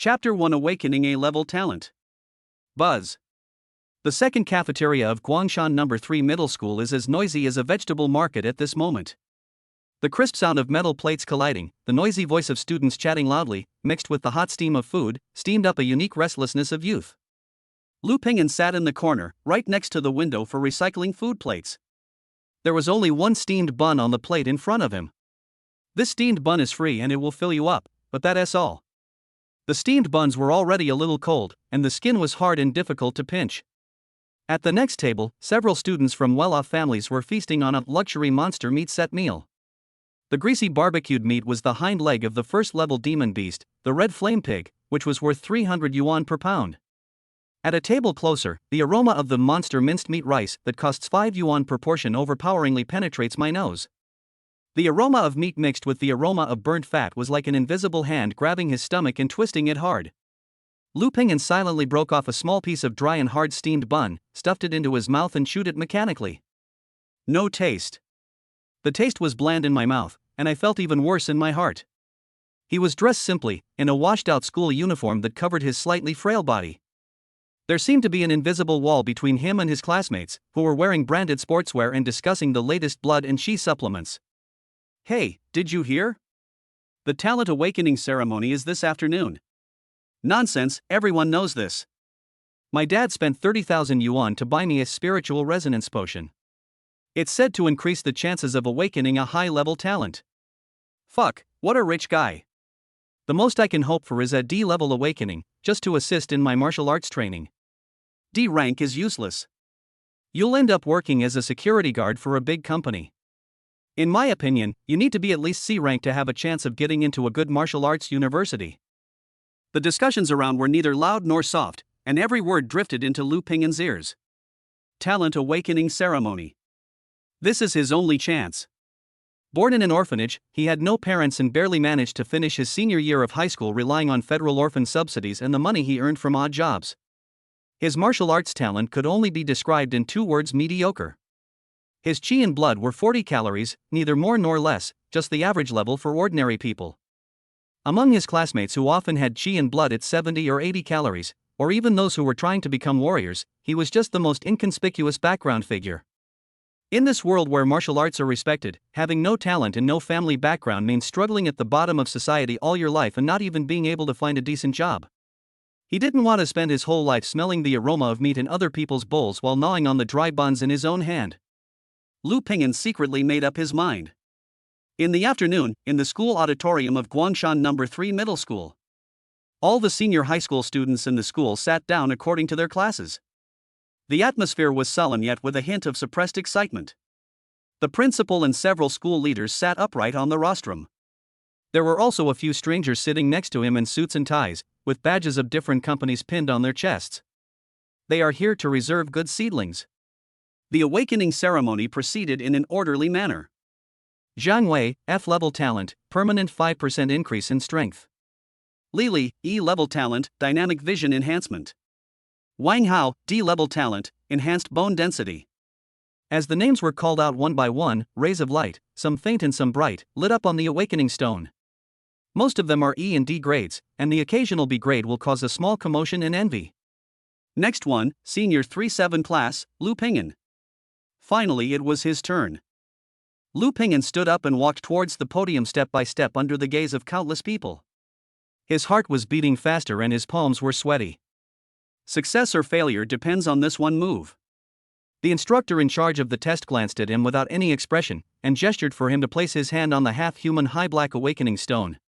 Chapter 1: Awakening A-Level Talent. Buzz. The second cafeteria of Guangshan No. 3 Middle School is as noisy as a vegetable market at this moment. The crisp sound of metal plates colliding, the noisy voice of students chatting loudly, mixed with the hot steam of food, steamed up a unique restlessness of youth. Lu Ping'an sat in the corner, right next to the window for recycling food plates. There was only one steamed bun on the plate in front of him. This steamed bun is free and it will fill you up, but that's all. The steamed buns were already a little cold, and the skin was hard and difficult to pinch. At the next table, several students from well-off families were feasting on a luxury monster meat set meal. The greasy barbecued meat was the hind leg of the first-level demon beast, the red flame pig, which was worth 300 yuan per pound. At a table closer, the aroma of the monster minced meat rice that costs 5 yuan per portion overpoweringly penetrates my nose. The aroma of meat mixed with the aroma of burnt fat was like an invisible hand grabbing his stomach and twisting it hard. Lu Ping'an silently broke off a small piece of dry and hard steamed bun, stuffed it into his mouth and chewed it mechanically. No taste. The taste was bland in my mouth, and I felt even worse in my heart. He was dressed simply, in a washed-out school uniform that covered his slightly frail body. There seemed to be an invisible wall between him and his classmates, who were wearing branded sportswear and discussing the latest blood and Qi supplements. Hey, did you hear? The talent awakening ceremony is this afternoon. Nonsense, everyone knows this. My dad spent 30,000 yuan to buy me a spiritual resonance potion. It's said to increase the chances of awakening a high-level talent. Fuck, what a rich guy. The most I can hope for is a D-level awakening, just to assist in my martial arts training. D rank is useless. You'll end up working as a security guard for a big company. In my opinion, you need to be at least C rank to have a chance of getting into a good martial arts university. The discussions around were neither loud nor soft, and every word drifted into Lu Ping'an's ears. Talent awakening ceremony. This is his only chance. Born in an orphanage, he had no parents and barely managed to finish his senior year of high school relying on federal orphan subsidies and the money he earned from odd jobs. His martial arts talent could only be described in 2 words: mediocre. His Qi and blood were 40 calories, neither more nor less, just the average level for ordinary people. Among his classmates who often had Qi and blood at 70 or 80 calories, or even those who were trying to become warriors, he was just the most inconspicuous background figure. In this world where martial arts are respected, having no talent and no family background means struggling at the bottom of society all your life and not even being able to find a decent job. He didn't want to spend his whole life smelling the aroma of meat in other people's bowls while gnawing on the dry buns in his own hand. Lu Ping'an secretly made up his mind. In the afternoon, in the school auditorium of Guangshan No. 3 Middle School. All the senior high school students in the school sat down according to their classes. The atmosphere was sullen yet with a hint of suppressed excitement. The principal and several school leaders sat upright on the rostrum. There were also a few strangers sitting next to him in suits and ties, with badges of different companies pinned on their chests. They are here to reserve good seedlings. The awakening ceremony proceeded in an orderly manner. Zhang Wei, F-level talent, permanent 5% increase in strength. Lili, E-level talent, dynamic vision enhancement. Wang Hao, D-level talent, enhanced bone density. As the names were called out one by one, rays of light, some faint and some bright, lit up on the awakening stone. Most of them are E and D grades, and the occasional B grade will cause a small commotion and envy. Next one, senior 3-7 class, Lu Ping'an. Finally it was his turn. Lu Ping'an stood up and walked towards the podium step by step under the gaze of countless people. His heart was beating faster and his palms were sweaty. Success or failure depends on this one move. The instructor in charge of the test glanced at him without any expression, and gestured for him to place his hand on the half-human high-black awakening stone.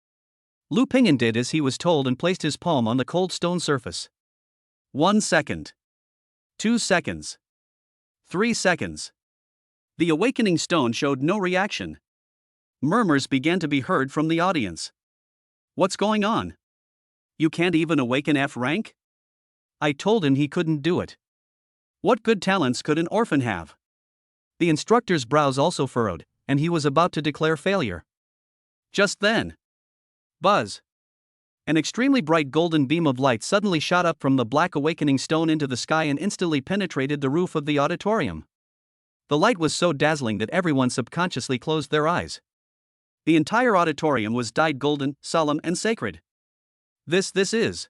Lu Ping'an did as he was told and placed his palm on the cold stone surface. 1 second. 2 seconds. 3 seconds. The awakening stone showed no reaction. Murmurs began to be heard from the audience. What's going on? You can't even awaken F rank? I told him he couldn't do it. What good talents could an orphan have? The instructor's brows also furrowed, and he was about to declare failure. Just then. Buzz. An extremely bright golden beam of light suddenly shot up from the black awakening stone into the sky and instantly penetrated the roof of the auditorium. The light was so dazzling that everyone subconsciously closed their eyes. The entire auditorium was dyed golden, solemn, and sacred. This is.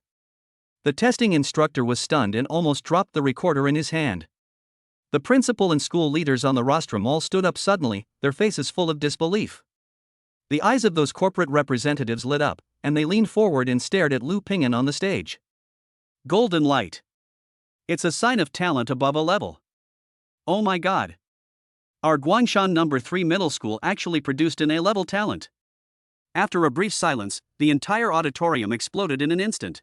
The testing instructor was stunned and almost dropped the recorder in his hand. The principal and school leaders on the rostrum all stood up suddenly, their faces full of disbelief. The eyes of those corporate representatives lit up, and they leaned forward and stared at Lu Ping'an on the stage. Golden light. It's a sign of talent above a level. Oh my god. Our Guangshan No. 3 middle school actually produced an A-level talent. After a brief silence, the entire auditorium exploded in an instant.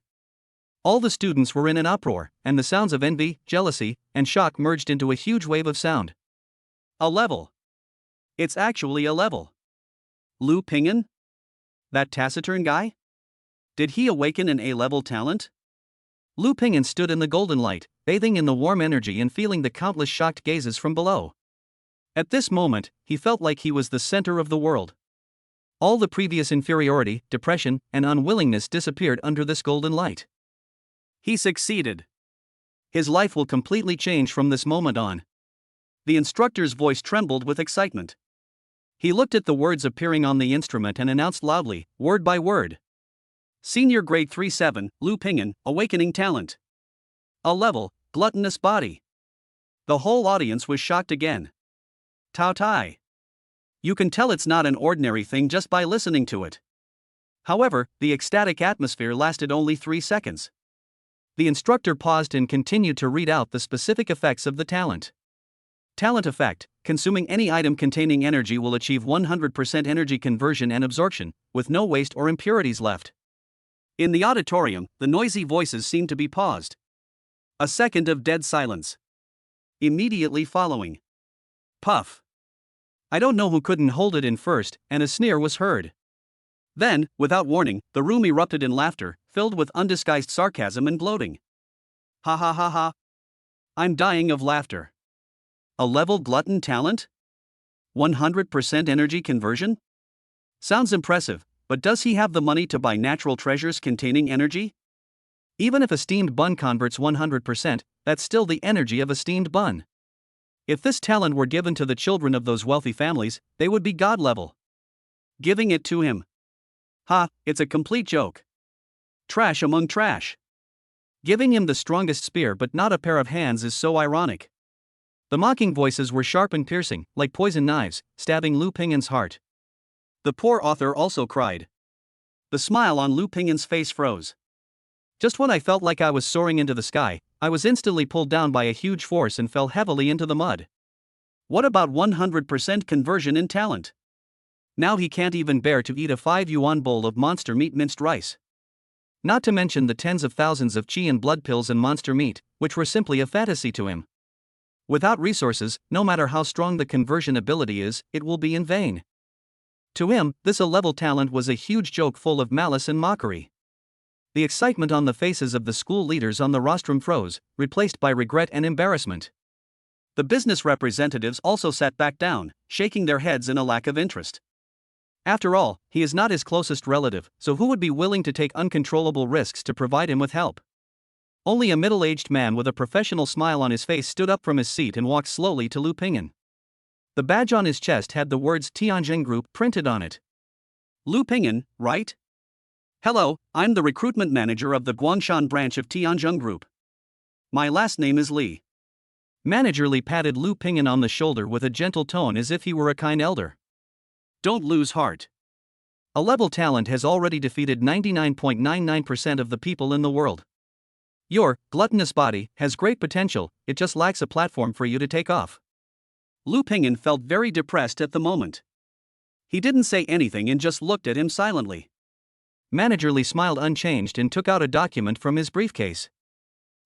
All the students were in an uproar, and the sounds of envy, jealousy, and shock merged into a huge wave of sound. A level. It's actually a level. Lu Ping'an? That taciturn guy? Did he awaken an A-level talent? Lu Ping'an stood in the golden light, bathing in the warm energy and feeling the countless shocked gazes from below. At this moment, he felt like he was the center of the world. All the previous inferiority, depression, and unwillingness disappeared under this golden light. He succeeded. His life will completely change from this moment on. The instructor's voice trembled with excitement. He looked at the words appearing on the instrument and announced loudly, word by word. Senior grade 3-7, Lu Ping'an, awakening talent. A level, gluttonous body. The whole audience was shocked again. Tao Tai. You can tell it's not an ordinary thing just by listening to it. However, the ecstatic atmosphere lasted only 3 seconds. The instructor paused and continued to read out the specific effects of the talent. Talent effect: consuming any item containing energy will achieve 100% energy conversion and absorption, with no waste or impurities left. In the auditorium, the noisy voices seemed to be paused. A second of dead silence. Immediately following. Puff. I don't know who couldn't hold it in first, and a sneer was heard. Then, without warning, the room erupted in laughter, filled with undisguised sarcasm and gloating. Ha ha ha ha. I'm dying of laughter. A level glutton talent? 100% energy conversion? Sounds impressive, but does he have the money to buy natural treasures containing energy? Even if a steamed bun converts 100%, that's still the energy of a steamed bun. If this talent were given to the children of those wealthy families, they would be god level. Giving it to him. Ha, it's a complete joke. Trash among trash. Giving him the strongest spear but not a pair of hands is so ironic. The mocking voices were sharp and piercing, like poison knives, stabbing Lu Ping'an's heart. The poor author also cried. The smile on Lu Ping'an's face froze. Just when I felt like I was soaring into the sky, I was instantly pulled down by a huge force and fell heavily into the mud. What about 100% conversion in talent? Now he can't even bear to eat a 5 yuan bowl of monster meat minced rice. Not to mention the tens of thousands of Qi and blood pills and monster meat, which were simply a fantasy to him. Without resources, no matter how strong the conversion ability is, it will be in vain. To him, this A-level talent was a huge joke full of malice and mockery. The excitement on the faces of the school leaders on the rostrum froze, replaced by regret and embarrassment. The business representatives also sat back down, shaking their heads in a lack of interest. After all, he is not his closest relative, so who would be willing to take uncontrollable risks to provide him with help? Only a middle-aged man with a professional smile on his face stood up from his seat and walked slowly to Lu Ping'an. The badge on his chest had the words Tianjin Group printed on it. Lu Ping'an, right? Hello, I'm the recruitment manager of the Guangshan branch of Tianjin Group. My last name is Li. Manager Li patted Lu Ping'an on the shoulder with a gentle tone as if he were a kind elder. Don't lose heart. A-level talent has already defeated 99.99% of the people in the world. Your gluttonous body has great potential, it just lacks a platform for you to take off. Lu Ping'an felt very depressed at the moment. He didn't say anything and just looked at him silently. Manager Li smiled unchanged and took out a document from his briefcase.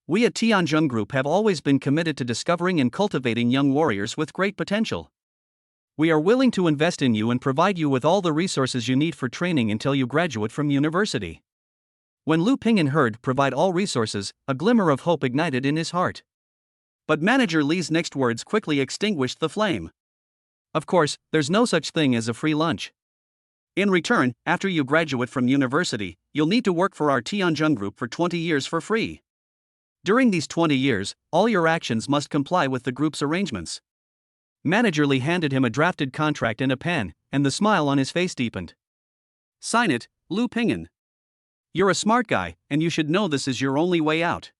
We at Tianjin Group have always been committed to discovering and cultivating young warriors with great potential. We are willing to invest in you and provide you with all the resources you need for training until you graduate from university. When Lu Ping'an heard "provide all resources," a glimmer of hope ignited in his heart. But Manager Li's next words quickly extinguished the flame. Of course, there's no such thing as a free lunch. In return, after you graduate from university, you'll need to work for our Tianjin Group for 20 years for free. During these 20 years, all your actions must comply with the group's arrangements. Manager Li handed him a drafted contract and a pen, and the smile on his face deepened. Sign it, Lu Ping'an. You're a smart guy, and you should know this is your only way out.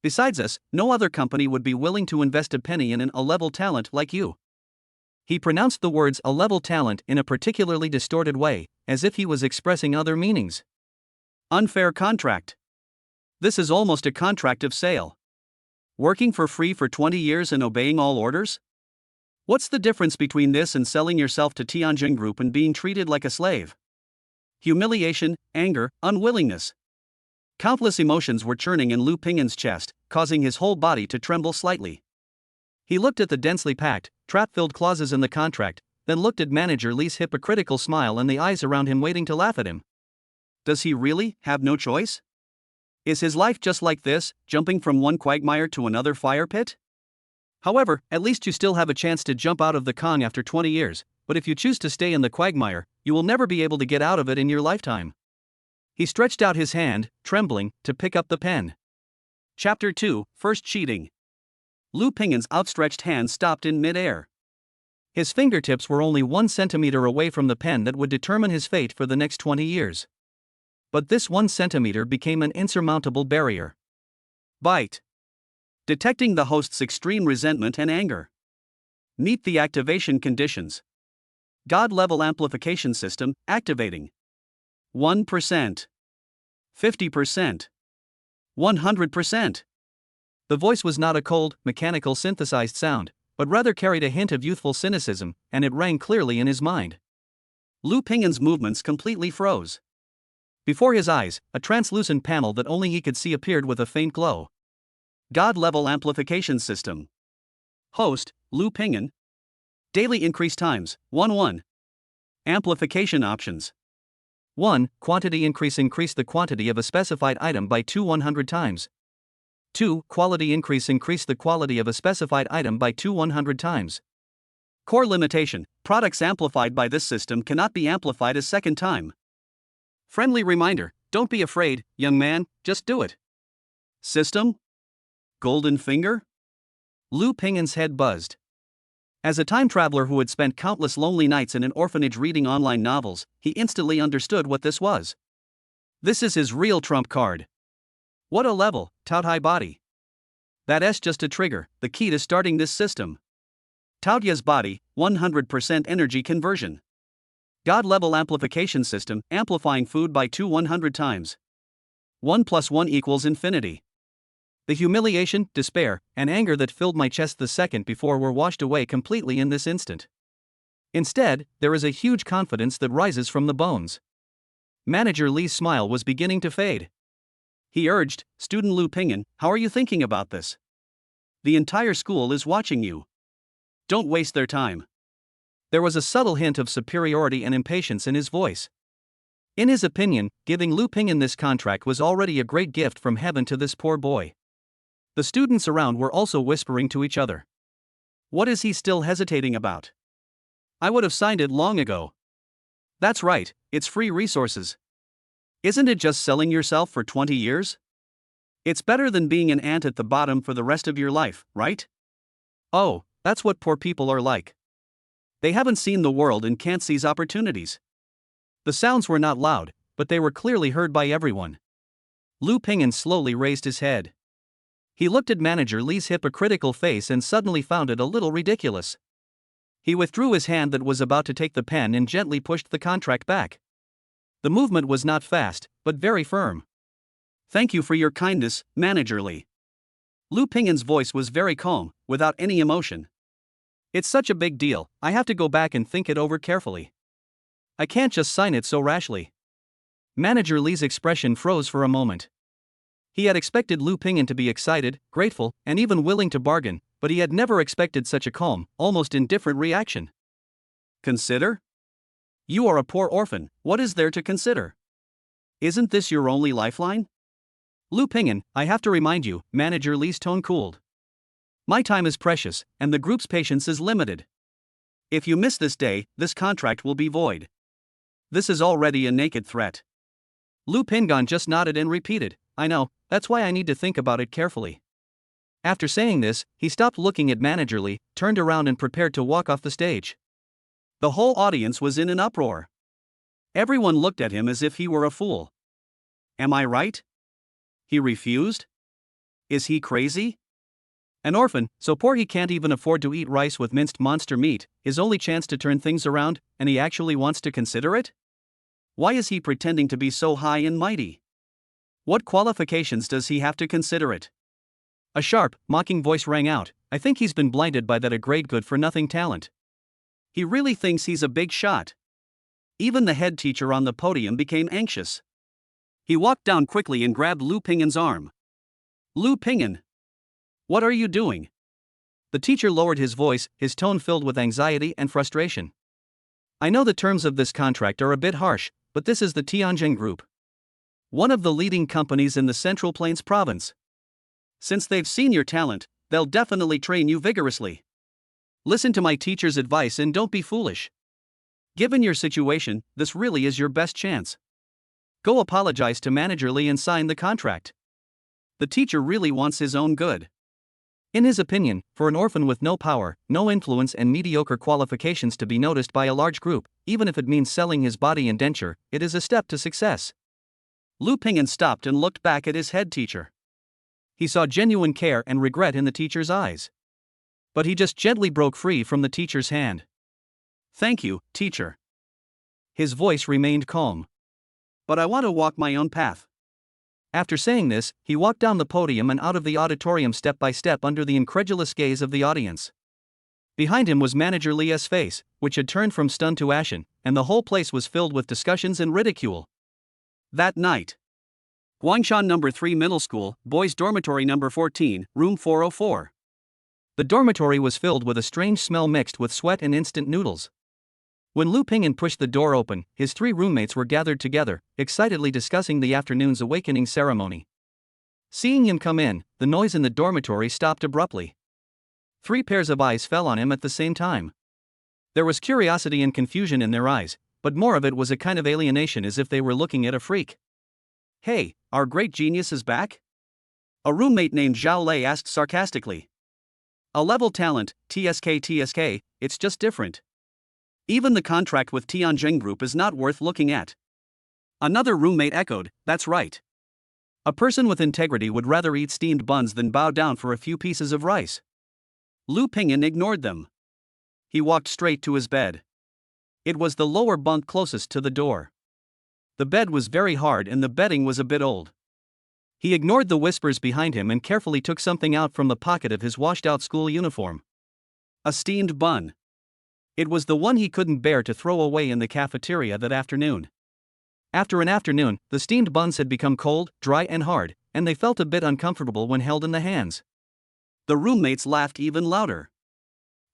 Besides us, no other company would be willing to invest a penny in an A-level talent like you. He pronounced the words A-level talent in a particularly distorted way, as if he was expressing other meanings. Unfair contract. This is almost a contract of sale. Working for free for 20 years and obeying all orders? What's the difference between this and selling yourself to Tianjin Group and being treated like a slave? Humiliation, anger, unwillingness. Countless emotions were churning in Lu Ping'an's chest, causing his whole body to tremble slightly. He looked at the densely packed, trap-filled clauses in the contract, then looked at Manager Li's hypocritical smile and the eyes around him waiting to laugh at him. Does he really have no choice? Is his life just like this, jumping from one quagmire to another fire pit? However, at least you still have a chance to jump out of the Kong after 20 years, but if you choose to stay in the quagmire, you will never be able to get out of it in your lifetime. He stretched out his hand, trembling, to pick up the pen. Chapter 2, First Cheating. Lu Ping'an's outstretched hand stopped in mid-air. His fingertips were only 1 centimeter away from the pen that would determine his fate for the next 20 years. But this 1 centimeter became an insurmountable barrier. Bite. Detecting the host's extreme resentment and anger. Meet the activation conditions. God level amplification system activating. 1%. 50%. 100%. The voice was not a cold, mechanical synthesized sound, but rather carried a hint of youthful cynicism, and it rang clearly in his mind. Lu Ping'an's movements completely froze. Before his eyes, a translucent panel that only he could see appeared with a faint glow. God-level amplification system. Host, Lu Ping'an. Daily increase times, 1. Amplification options. 1. Quantity increase the quantity of a specified item by 100 times. 2. Quality increase the quality of a specified item by 100 times. Core limitation, products amplified by this system cannot be amplified a second time. Friendly reminder, don't be afraid, young man, just do it. System? Golden finger? Lu Ping'an's head buzzed. As a time traveler who had spent countless lonely nights in an orphanage reading online novels, he instantly understood what this was. This is his real trump card. What a level, tout high body. That's just a trigger, the key to starting this system. Taotia's body, 100% energy conversion. God-level amplification system, amplifying food by 100 times. 1 + 1 = infinity. The humiliation, despair, and anger that filled my chest the second before were washed away completely in this instant. Instead, there is a huge confidence that rises from the bones. Manager Li's smile was beginning to fade. He urged, "Student Lu Ping'an, how are you thinking about this? The entire school is watching you. Don't waste their time." There was a subtle hint of superiority and impatience in his voice. In his opinion, giving Lu Ping'an this contract was already a great gift from heaven to this poor boy. The students around were also whispering to each other. What is he still hesitating about? I would have signed it long ago. That's right, it's free resources. Isn't it just selling yourself for 20 years? It's better than being an ant at the bottom for the rest of your life, right? Oh, that's what poor people are like. They haven't seen the world and can't seize opportunities. The sounds were not loud, but they were clearly heard by everyone. Lu Ping'an slowly raised his head. He looked at Manager Li's hypocritical face and suddenly found it a little ridiculous. He withdrew his hand that was about to take the pen and gently pushed the contract back. The movement was not fast, but very firm. Thank you for your kindness, Manager Li. Lu Ping'an's voice was very calm, without any emotion. It's such a big deal, I have to go back and think it over carefully. I can't just sign it so rashly. Manager Li's expression froze for a moment. He had expected Lu Ping'an to be excited, grateful, and even willing to bargain, but he had never expected such a calm, almost indifferent reaction. Consider? You are a poor orphan, what is there to consider? Isn't this your only lifeline? Lu Ping'an, I have to remind you, Manager Li's tone cooled. My time is precious, and the group's patience is limited. If you miss this day, this contract will be void. This is already a naked threat. Lu Ping'an just nodded and repeated, I know, that's why I need to think about it carefully. After saying this, he stopped looking at Manager Li, turned around and prepared to walk off the stage. The whole audience was in an uproar. Everyone looked at him as if he were a fool. Am I right? He refused? Is he crazy? An orphan, so poor he can't even afford to eat rice with minced monster meat, his only chance to turn things around, and he actually wants to consider it? Why is he pretending to be so high and mighty? What qualifications does he have to consider it? A sharp, mocking voice rang out. I think he's been blinded by that great good-for-nothing talent. He really thinks he's a big shot. Even the head teacher on the podium became anxious. He walked down quickly and grabbed Lu Pingan's arm. Lu Pingan! What are you doing? The teacher lowered his voice, his tone filled with anxiety and frustration. I know the terms of this contract are a bit harsh, but this is the Tianjin Group, one of the leading companies in the Central Plains province. Since they've seen your talent, they'll definitely train you vigorously. Listen to my teacher's advice and don't be foolish. Given your situation, this really is your best chance. Go apologize to Manager Lee and sign the contract. The teacher really wants his own good. In his opinion, for an orphan with no power, no influence and mediocre qualifications to be noticed by a large group, even if it means selling his body indenture, it is a step to success. Lu Pingan stopped and looked back at his head teacher. He saw genuine care and regret in the teacher's eyes. But he just gently broke free from the teacher's hand. Thank you, teacher. His voice remained calm. But I want to walk my own path. After saying this, he walked down the podium and out of the auditorium step by step under the incredulous gaze of the audience. Behind him was Manager Leah's face, which had turned from stunned to ashen, and the whole place was filled with discussions and ridicule. That night, Guangshan No. 3 Middle School, Boys Dormitory No. 14, Room 404. The dormitory was filled with a strange smell mixed with sweat and instant noodles. When Lu Pingan pushed the door open, his 3 roommates were gathered together, excitedly discussing the afternoon's awakening ceremony. Seeing him come in, the noise in the dormitory stopped abruptly. 3 pairs of eyes fell on him at the same time. There was curiosity and confusion in their eyes, but more of it was a kind of alienation, as if they were looking at a freak. Hey, our great genius is back? A roommate named Zhao Lei asked sarcastically. A level talent, TSK, it's just different. Even the contract with Tianjin Group is not worth looking at. Another roommate echoed, that's right. A person with integrity would rather eat steamed buns than bow down for a few pieces of rice. Lu Pingan ignored them. He walked straight to his bed. It was the lower bunk closest to the door. The bed was very hard and the bedding was a bit old. He ignored the whispers behind him and carefully took something out from the pocket of his washed-out school uniform. A steamed bun. It was the one he couldn't bear to throw away in the cafeteria that afternoon. After an afternoon, the steamed buns had become cold, dry and hard, and they felt a bit uncomfortable when held in the hands. The roommates laughed even louder.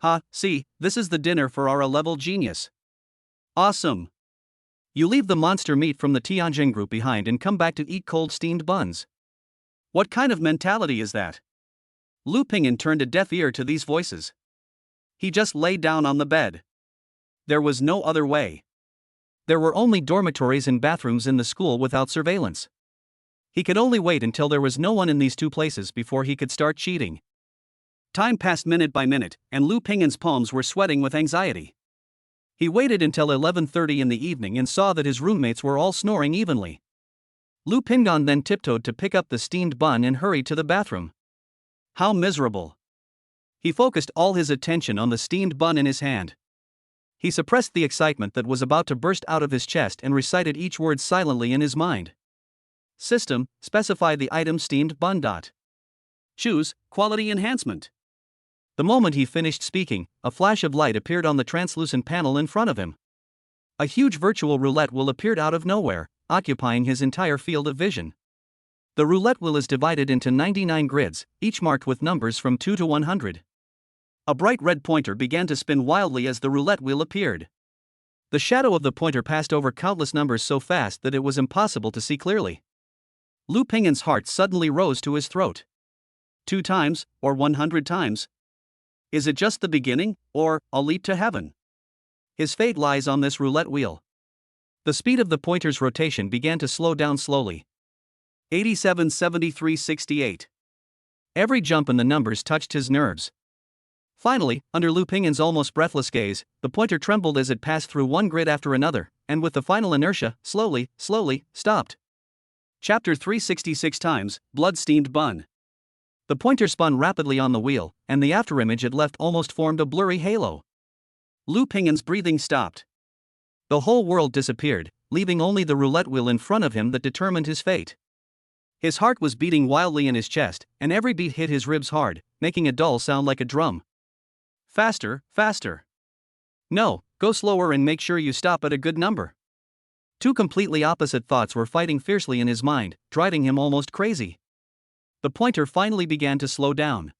Ha, see, this is the dinner for our A-level genius. Awesome. You leave the monster meat from the Tianjin Group behind and come back to eat cold steamed buns. What kind of mentality is that? Lu Pingan turned a deaf ear to these voices. He just lay down on the bed. There was no other way. There were only dormitories and bathrooms in the school without surveillance. He could only wait until there was no one in these 2 places before he could start cheating. Time passed minute by minute, and Lu Pingan's palms were sweating with anxiety. He waited until 11:30 in the evening and saw that his roommates were all snoring evenly. Lu Pingan then tiptoed to pick up the steamed bun and hurried to the bathroom. How miserable. He focused all his attention on the steamed bun in his hand. He suppressed the excitement that was about to burst out of his chest and recited each word silently in his mind. System, specify the item steamed bun. Choose, quality enhancement. The moment he finished speaking, a flash of light appeared on the translucent panel in front of him. A huge virtual roulette wheel appeared out of nowhere, occupying his entire field of vision. The roulette wheel is divided into 99 grids, each marked with numbers from 2 to 100. A bright red pointer began to spin wildly as the roulette wheel appeared. The shadow of the pointer passed over countless numbers so fast that it was impossible to see clearly. Lu Pingan's heart suddenly rose to his throat. 2 times, or 100 times? Is it just the beginning, or a leap to heaven? His fate lies on this roulette wheel. The speed of the pointer's rotation began to slow down slowly. 87, 73, 68. Every jump in the numbers touched his nerves. Finally, under Lu Pingan's almost breathless gaze, the pointer trembled as it passed through one grid after another, and with the final inertia, slowly, stopped. Chapter 366 times, blood-steamed bun. The pointer spun rapidly on the wheel, and the afterimage it left almost formed a blurry halo. Lu Ping'an's breathing stopped. The whole world disappeared, leaving only the roulette wheel in front of him that determined his fate. His heart was beating wildly in his chest, and every beat hit his ribs hard, making a dull sound like a drum. Faster, faster. No, go slower and make sure you stop at a good number. Two completely opposite thoughts were fighting fiercely in his mind, driving him almost crazy. The pointer finally began to slow down.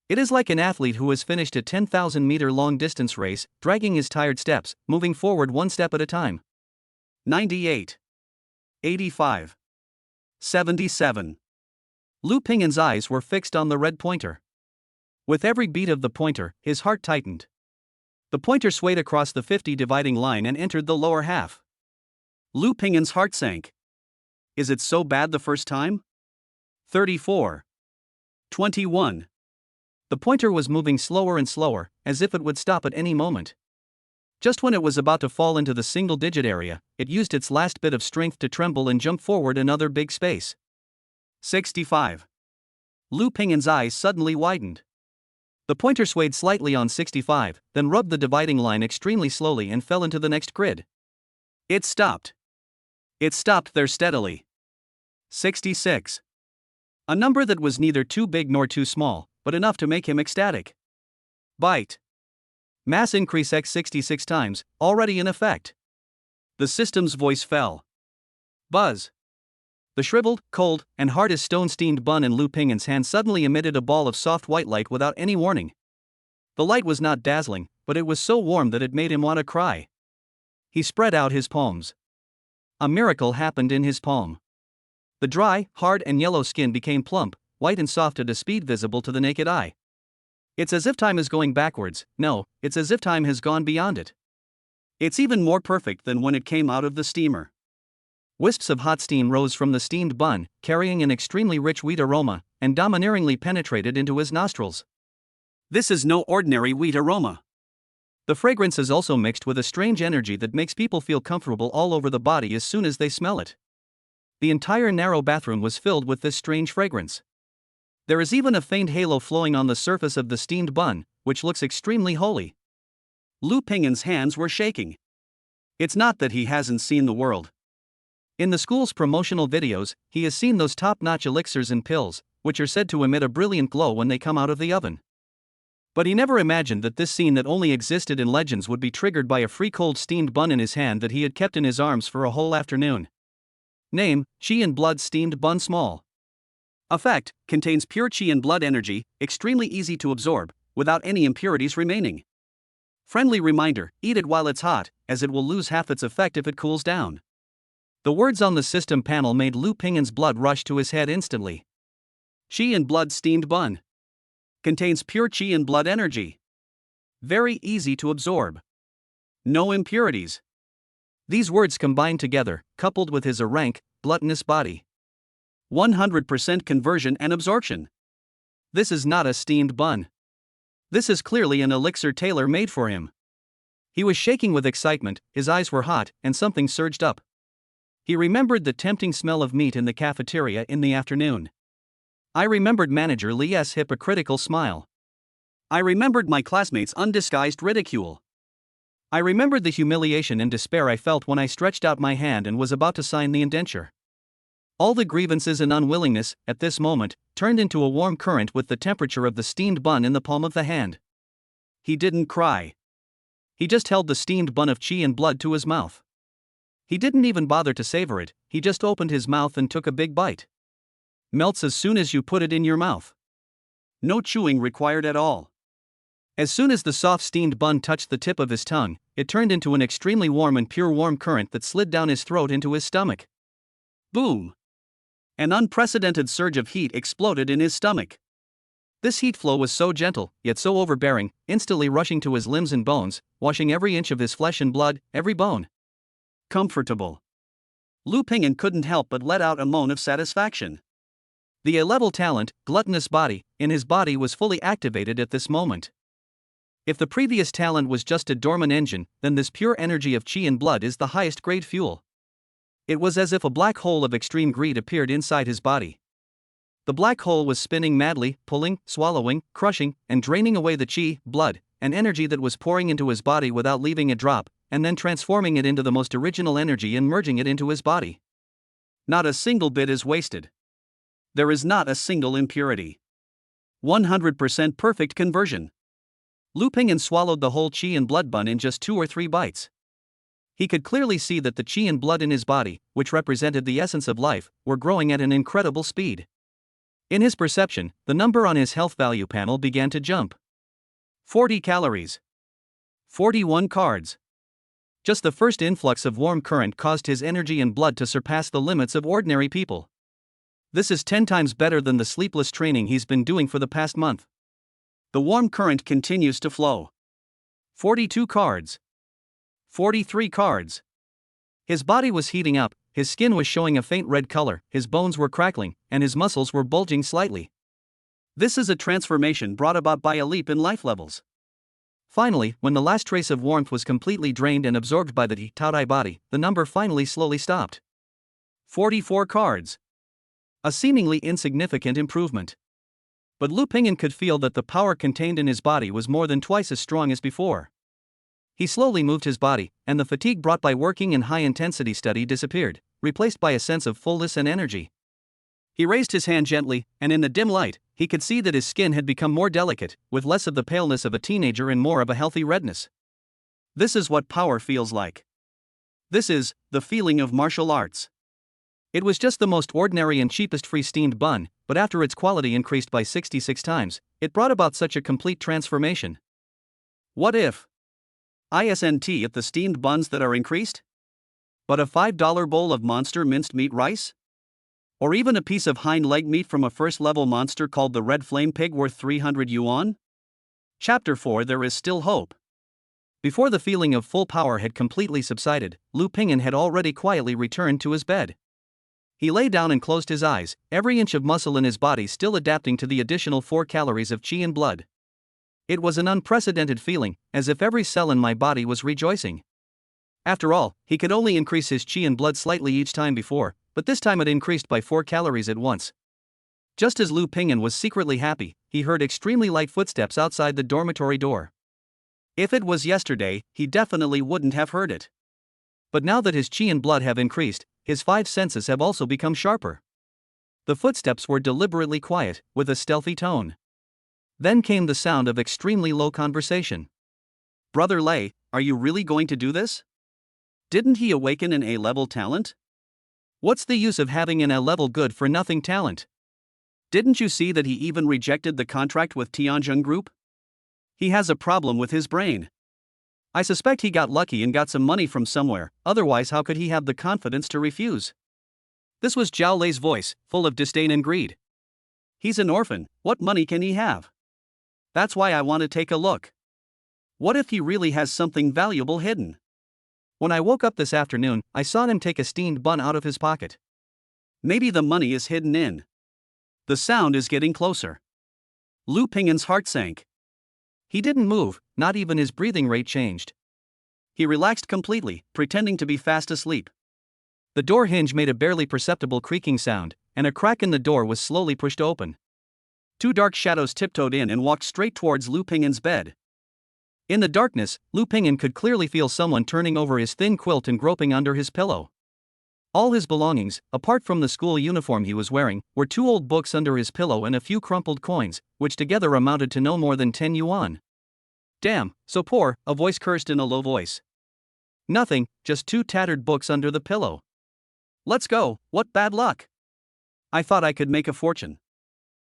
It is like an athlete who has finished a 10,000-meter long-distance race, dragging his tired steps, moving forward one step at a time. 98. 85. 77. Lu Ping'an's eyes were fixed on the red pointer. With every beat of the pointer, his heart tightened. The pointer swayed across the 50 dividing line and entered the lower half. Lu Ping'an's heart sank. Is it so bad the first time? 34. 21. The pointer was moving slower and slower, as if it would stop at any moment. Just when it was about to fall into the single-digit area, it used its last bit of strength to tremble and jump forward another big space. 65. Lu Ping'an's eyes suddenly widened. The pointer swayed slightly on 65, then rubbed the dividing line extremely slowly and fell into the next grid. It stopped. It stopped there steadily. 66. A number that was neither too big nor too small, but enough to make him ecstatic. Byte. Mass increase x 66 times, already in effect. The system's voice fell. Buzz. The shriveled, cold, and hard as stone-steamed bun in Lu Ping'an's hand suddenly emitted a ball of soft white light without any warning. The light was not dazzling, but it was so warm that it made him want to cry. He spread out his palms. A miracle happened in his palm. The dry, hard and yellow skin became plump, white and soft at a speed visible to the naked eye. It's as if time is going backwards. No, it's as if time has gone beyond it. It's even more perfect than when it came out of the steamer. Wisps of hot steam rose from the steamed bun, carrying an extremely rich wheat aroma, and domineeringly penetrated into his nostrils. This is no ordinary wheat aroma. The fragrance is also mixed with a strange energy that makes people feel comfortable all over the body as soon as they smell it. The entire narrow bathroom was filled with this strange fragrance. There is even a faint halo flowing on the surface of the steamed bun, which looks extremely holy. Lu Ping'an's hands were shaking. It's not that he hasn't seen the world. In the school's promotional videos, he has seen those top-notch elixirs and pills, which are said to emit a brilliant glow when they come out of the oven. But he never imagined that this scene that only existed in legends would be triggered by a free cold steamed bun in his hand that he had kept in his arms for a whole afternoon. Name: Qi-Blood Steamed Bun Small. Effect: contains pure Qi and blood energy, extremely easy to absorb, without any impurities remaining. Friendly reminder: eat it while it's hot, as it will lose half its effect if it cools down. The words on the system panel made Lu Ping'an's blood rush to his head instantly. Qi-Blood Steamed Bun. Contains pure Qi and blood energy. Very easy to absorb. No impurities. These words combined together, coupled with his rank, gluttonous body. 100% conversion and absorption. This is not a steamed bun. This is clearly an elixir tailor-made for him. He was shaking with excitement, his eyes were hot, and something surged up. He remembered the tempting smell of meat in the cafeteria in the afternoon. I remembered Manager Lee's hypocritical smile. I remembered my classmates' undisguised ridicule. I remembered the humiliation and despair I felt when I stretched out my hand and was about to sign the indenture. All the grievances and unwillingness, at this moment, turned into a warm current with the temperature of the steamed bun in the palm of the hand. He didn't cry. He just held the steamed bun of Qi and blood to his mouth. He didn't even bother to savor it, he just opened his mouth and took a big bite. Melts as soon as you put it in your mouth. No chewing required at all. As soon as the soft steamed bun touched the tip of his tongue, it turned into an extremely warm and pure warm current that slid down his throat into his stomach. Boom! An unprecedented surge of heat exploded in his stomach. This heat flow was so gentle, yet so overbearing, instantly rushing to his limbs and bones, washing every inch of his flesh and blood, every bone. Comfortable. Lu Ping'an couldn't help but let out a moan of satisfaction. The A-level talent, gluttonous body, in his body was fully activated at this moment. If the previous talent was just a dormant engine, then this pure energy of Qi and blood is the highest grade fuel. It was as if a black hole of extreme greed appeared inside his body. The black hole was spinning madly, pulling, swallowing, crushing, and draining away the Qi, blood, and energy that was pouring into his body without leaving a drop, and then transforming it into the most original energy and merging it into his body. Not a single bit is wasted. There is not a single impurity. 100% perfect conversion. Lu Pingyan swallowed the whole Qi and blood bun in just 2 or 3 bites. He could clearly see that the Qi and blood in his body, which represented the essence of life, were growing at an incredible speed. In his perception, the number on his health value panel began to jump. 40 calories. 41 cards. Just the first influx of warm current caused his energy and blood to surpass the limits of ordinary people. This is 10 times better than the sleepless training he's been doing for the past month. The warm current continues to flow. 42 cards. 43 cards. His body was heating up, his skin was showing a faint red color, his bones were crackling, and his muscles were bulging slightly. This is a transformation brought about by a leap in life levels. Finally, when the last trace of warmth was completely drained and absorbed by the Taodai body, the number finally slowly stopped. 44 cards. A seemingly insignificant improvement. But Lu Pingyan could feel that the power contained in his body was more than twice as strong as before. He slowly moved his body, and the fatigue brought by working in high-intensity study disappeared, replaced by a sense of fullness and energy. He raised his hand gently, and in the dim light, he could see that his skin had become more delicate, with less of the paleness of a teenager and more of a healthy redness. This is what power feels like. This is the feeling of martial arts. It was just the most ordinary and cheapest free steamed bun, but after its quality increased by 66 times, it brought about such a complete transformation. What if? Isn't it the steamed buns that are increased? But a $5 bowl of monster minced meat rice? Or even a piece of hind leg meat from a first-level monster called the Red Flame Pig worth 300 yuan? Chapter 4. There is still hope. Before the feeling of full power had completely subsided, Lu Pingyan had already quietly returned to his bed. He lay down and closed his eyes, every inch of muscle in his body still adapting to the additional 4 calories of Qi and blood. It was an unprecedented feeling, as if every cell in my body was rejoicing. After all, he could only increase his Qi and blood slightly each time before, but this time it increased by 4 calories at once. Just as Lu Pingyan was secretly happy, he heard extremely light footsteps outside the dormitory door. If it was yesterday, he definitely wouldn't have heard it. But now that his Qi and blood have increased, his 5 senses have also become sharper. The footsteps were deliberately quiet, with a stealthy tone. Then came the sound of extremely low conversation. Brother Lei, are you really going to do this? Didn't he awaken an A-level talent? What's the use of having an A-level good-for-nothing talent? Didn't you see that he even rejected the contract with Tianjin Group? He has a problem with his brain. I suspect he got lucky and got some money from somewhere, otherwise how could he have the confidence to refuse? This was Zhao Lei's voice, full of disdain and greed. He's an orphan, what money can he have? That's why I want to take a look. What if he really has something valuable hidden? When I woke up this afternoon, I saw him take a steamed bun out of his pocket. Maybe the money is hidden in. The sound is getting closer. Lu Pingyan's heart sank. He didn't move, not even his breathing rate changed. He relaxed completely, pretending to be fast asleep. The door hinge made a barely perceptible creaking sound, and a crack in the door was slowly pushed open. 2 dark shadows tiptoed in and walked straight towards Lu Pingyan's bed. In the darkness, Lu Pingyan could clearly feel someone turning over his thin quilt and groping under his pillow. All his belongings, apart from the school uniform he was wearing, were 2 old books under his pillow and a few crumpled coins, which together amounted to no more than 10 yuan. Damn, so poor, a voice cursed in a low voice. Nothing, just 2 tattered books under the pillow. Let's go, what bad luck. I thought I could make a fortune.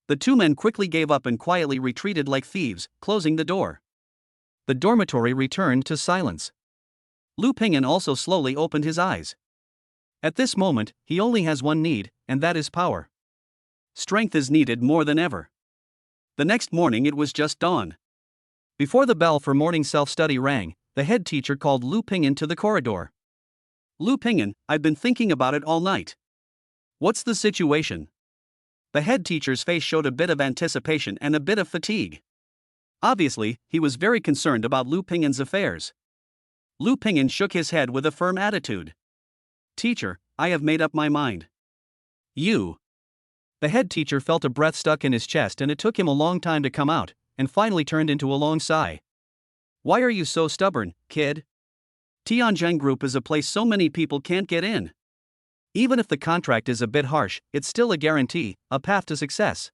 The 2 men quickly gave up and quietly retreated like thieves, closing the door. The dormitory returned to silence. Lu Pingyan also slowly opened his eyes. At this moment, he only has one need, and that is power. Strength is needed more than ever. The next morning it was just dawn. Before the bell for morning self-study rang, the head teacher called Lu Pingyan to the corridor. Lu Pingyan, I've been thinking about it all night. What's the situation? The head teacher's face showed a bit of anticipation and a bit of fatigue. Obviously, he was very concerned about Lu Pingyan's affairs. Lu Pingyan shook his head with a firm attitude. Teacher, I have made up my mind. You. The head teacher felt a breath stuck in his chest and it took him a long time to come out, and finally turned into a long sigh. Why are you so stubborn, kid? Tianjin Group is a place so many people can't get in. Even if the contract is a bit harsh, it's still a guarantee, a path to success.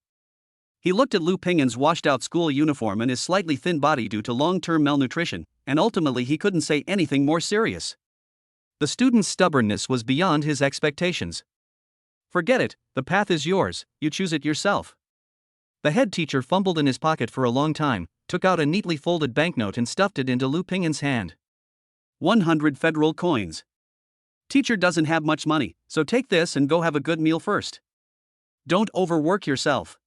He looked at Lu Ping'an's washed-out school uniform and his slightly thin body due to long-term malnutrition, and ultimately he couldn't say anything more serious. The student's stubbornness was beyond his expectations. Forget it, the path is yours, you choose it yourself. The head teacher fumbled in his pocket for a long time, took out a neatly folded banknote and stuffed it into Lu Ping'an's hand. 100 federal coins. Teacher doesn't have much money, so take this and go have a good meal first. Don't overwork yourself.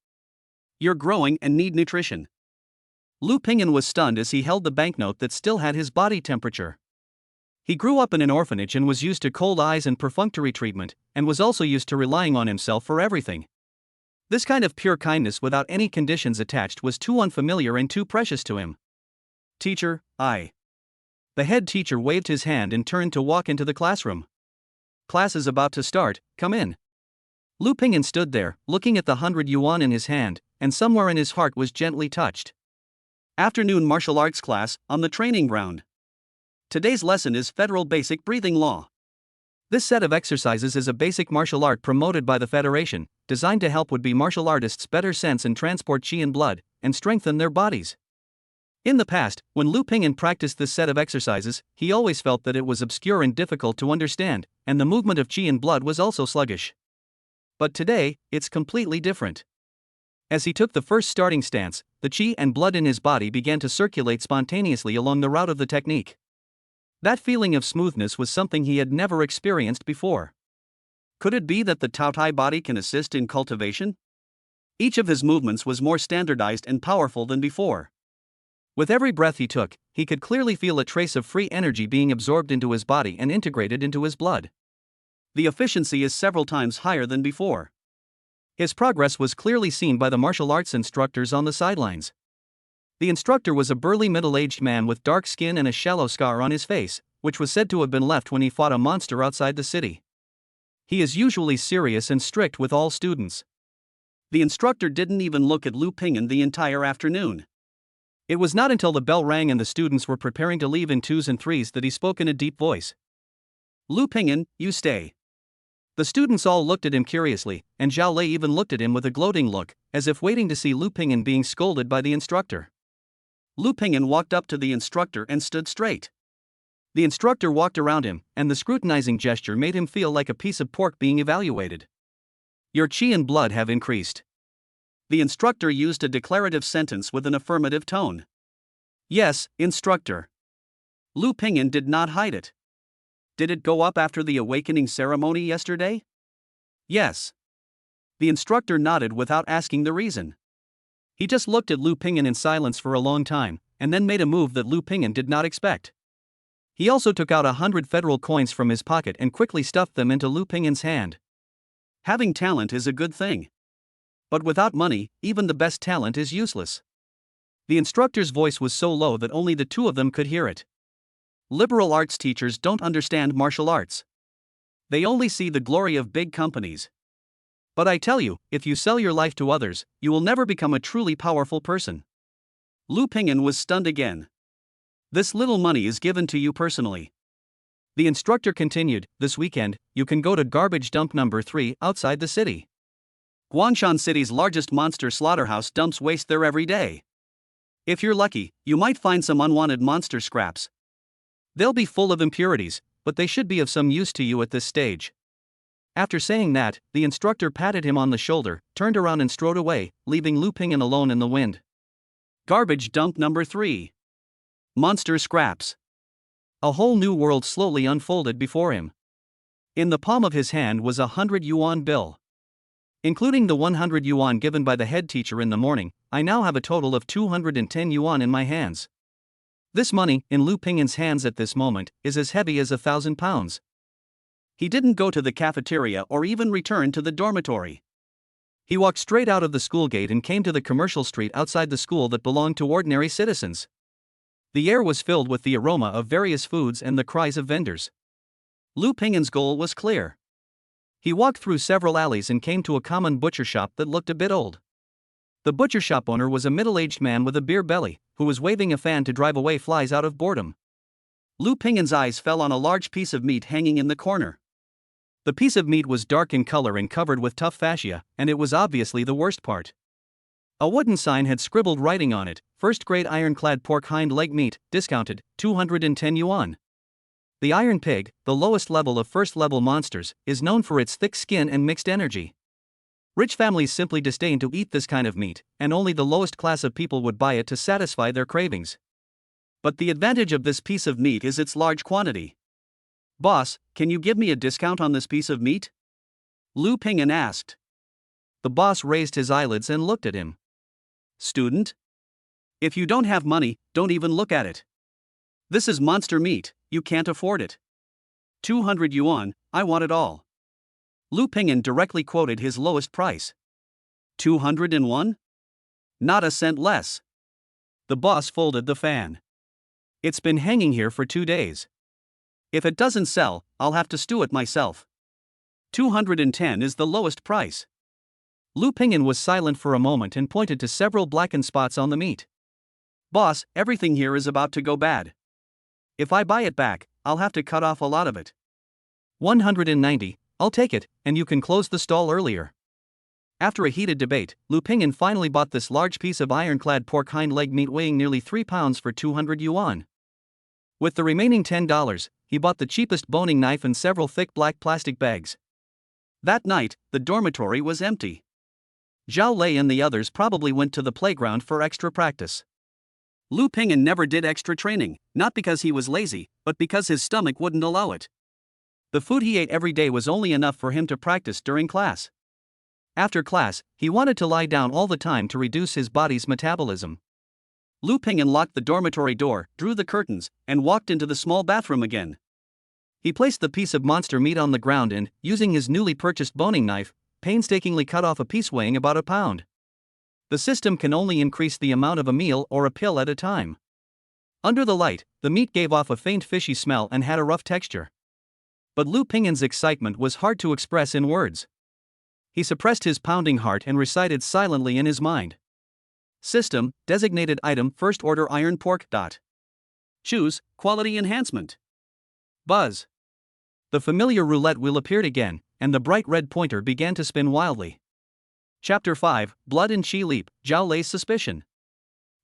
You're growing and need nutrition. Lu Ping'an was stunned as he held the banknote that still had his body temperature. He grew up in an orphanage and was used to cold eyes and perfunctory treatment, and was also used to relying on himself for everything. This kind of pure kindness without any conditions attached was too unfamiliar and too precious to him. Teacher, I. The head teacher waved his hand and turned to walk into the classroom. Class is about to start, come in. Lu Ping'an stood there, looking at the 100 yuan in his hand, and somewhere in his heart was gently touched. Afternoon martial arts class, on the training ground. Today's lesson is Federal Basic Breathing Law. This set of exercises is a basic martial art promoted by the Federation, designed to help would-be martial artists better sense and transport qi and blood, and strengthen their bodies. In the past, when Lu Ping'an practiced this set of exercises, he always felt that it was obscure and difficult to understand, and the movement of qi and blood was also sluggish. But today, it's completely different. As he took the first starting stance, the qi and blood in his body began to circulate spontaneously along the route of the technique. That feeling of smoothness was something he had never experienced before. Could it be that the Tao Tai body can assist in cultivation? Each of his movements was more standardized and powerful than before. With every breath he took, he could clearly feel a trace of free energy being absorbed into his body and integrated into his blood. The efficiency is several times higher than before. His progress was clearly seen by the martial arts instructors on the sidelines. The instructor was a burly middle-aged man with dark skin and a shallow scar on his face, which was said to have been left when he fought a monster outside the city. He is usually serious and strict with all students. The instructor didn't even look at Lu Ping'an the entire afternoon. It was not until the bell rang and the students were preparing to leave in 2s and 3s that he spoke in a deep voice. Lu Ping'an, you stay. The students all looked at him curiously, and Zhao Lei even looked at him with a gloating look, as if waiting to see Lu Ping'an being scolded by the instructor. Lu Ping'an walked up to the instructor and stood straight. The instructor walked around him, and the scrutinizing gesture made him feel like a piece of pork being evaluated. Your qi and blood have increased. The instructor used a declarative sentence with an affirmative tone. Yes, instructor. Lu Ping'an did not hide it. Did it go up after the awakening ceremony yesterday? Yes. The instructor nodded without asking the reason. He just looked at Lu Ping'an in silence for a long time, and then made a move that Lu Ping'an did not expect. He also took out 100 federal coins from his pocket and quickly stuffed them into Lu Ping'an's hand. Having talent is a good thing. But without money, even the best talent is useless. The instructor's voice was so low that only the two of them could hear it. Liberal arts teachers don't understand martial arts. They only see the glory of big companies. But I tell you, if you sell your life to others, you will never become a truly powerful person. Lu Ping'an was stunned again. This little money is given to you personally. The instructor continued, this weekend, you can go to garbage dump number 3 outside the city. Guangshan City's largest monster slaughterhouse dumps waste there every day. If you're lucky, you might find some unwanted monster scraps. They'll be full of impurities, but they should be of some use to you at this stage. After saying that, the instructor patted him on the shoulder, turned around and strode away, leaving Lu Ping'an alone in the wind. Garbage dump number 3. Monster scraps. A whole new world slowly unfolded before him. In the palm of his hand was a 100 yuan bill. Including the 100 yuan given by the head teacher in the morning, I now have a total of 210 yuan in my hands. This money, in Lu Ping'an's hands at this moment, is as heavy as 1,000 pounds. He didn't go to the cafeteria or even return to the dormitory. He walked straight out of the school gate and came to the commercial street outside the school that belonged to ordinary citizens. The air was filled with the aroma of various foods and the cries of vendors. Lu Ping'an's goal was clear. He walked through several alleys and came to a common butcher shop that looked a bit old. The butcher shop owner was a middle-aged man with a beer belly, who was waving a fan to drive away flies out of boredom. Lu Ping'an's eyes fell on a large piece of meat hanging in the corner. The piece of meat was dark in color and covered with tough fascia, and it was obviously the worst part. A wooden sign had scribbled writing on it, first-grade ironclad pork hind leg meat, discounted, 210 yuan. The iron pig, the lowest level of first-level monsters, is known for its thick skin and mixed energy. Rich families simply disdain to eat this kind of meat, and only the lowest class of people would buy it to satisfy their cravings. But the advantage of this piece of meat is its large quantity. "Boss, can you give me a discount on this piece of meat?" Lu Ping'an asked. The boss raised his eyelids and looked at him. "Student? If you don't have money, don't even look at it. This is monster meat, you can't afford it. 200 yuan, I want it all." Lu Ping'an directly quoted his lowest price. 201? Not a cent less. The boss folded the fan. "It's been hanging here for 2 days. If it doesn't sell, I'll have to stew it myself. 210 is the lowest price." Lu Ping'an was silent for a moment and pointed to several blackened spots on the meat. "Boss, everything here is about to go bad. If I buy it back, I'll have to cut off a lot of it." 190, "I'll take it, and you can close the stall earlier." After a heated debate, Lu Ping'an finally bought this large piece of ironclad pork hind leg meat weighing nearly 3 pounds for 200 yuan. With the remaining $10, he bought the cheapest boning knife and several thick black plastic bags. That night, the dormitory was empty. Zhao Lei and the others probably went to the playground for extra practice. Lu Ping'an never did extra training, not because he was lazy, but because his stomach wouldn't allow it. The food he ate every day was only enough for him to practice during class. After class, he wanted to lie down all the time to reduce his body's metabolism. Lu Ping'an locked the dormitory door, drew the curtains, and walked into the small bathroom again. He placed the piece of monster meat on the ground and, using his newly purchased boning knife, painstakingly cut off a piece weighing about a pound. The system can only increase the amount of a meal or a pill at a time. Under the light, the meat gave off a faint fishy smell and had a rough texture. But Lu Ping'an's excitement was hard to express in words. He suppressed his pounding heart and recited silently in his mind. System, designated item, first order iron pork. Choose, quality enhancement. Buzz. The familiar roulette wheel appeared again, and the bright red pointer began to spin wildly. Chapter 5, Blood and Qi Leap, Zhao Lei's Suspicion.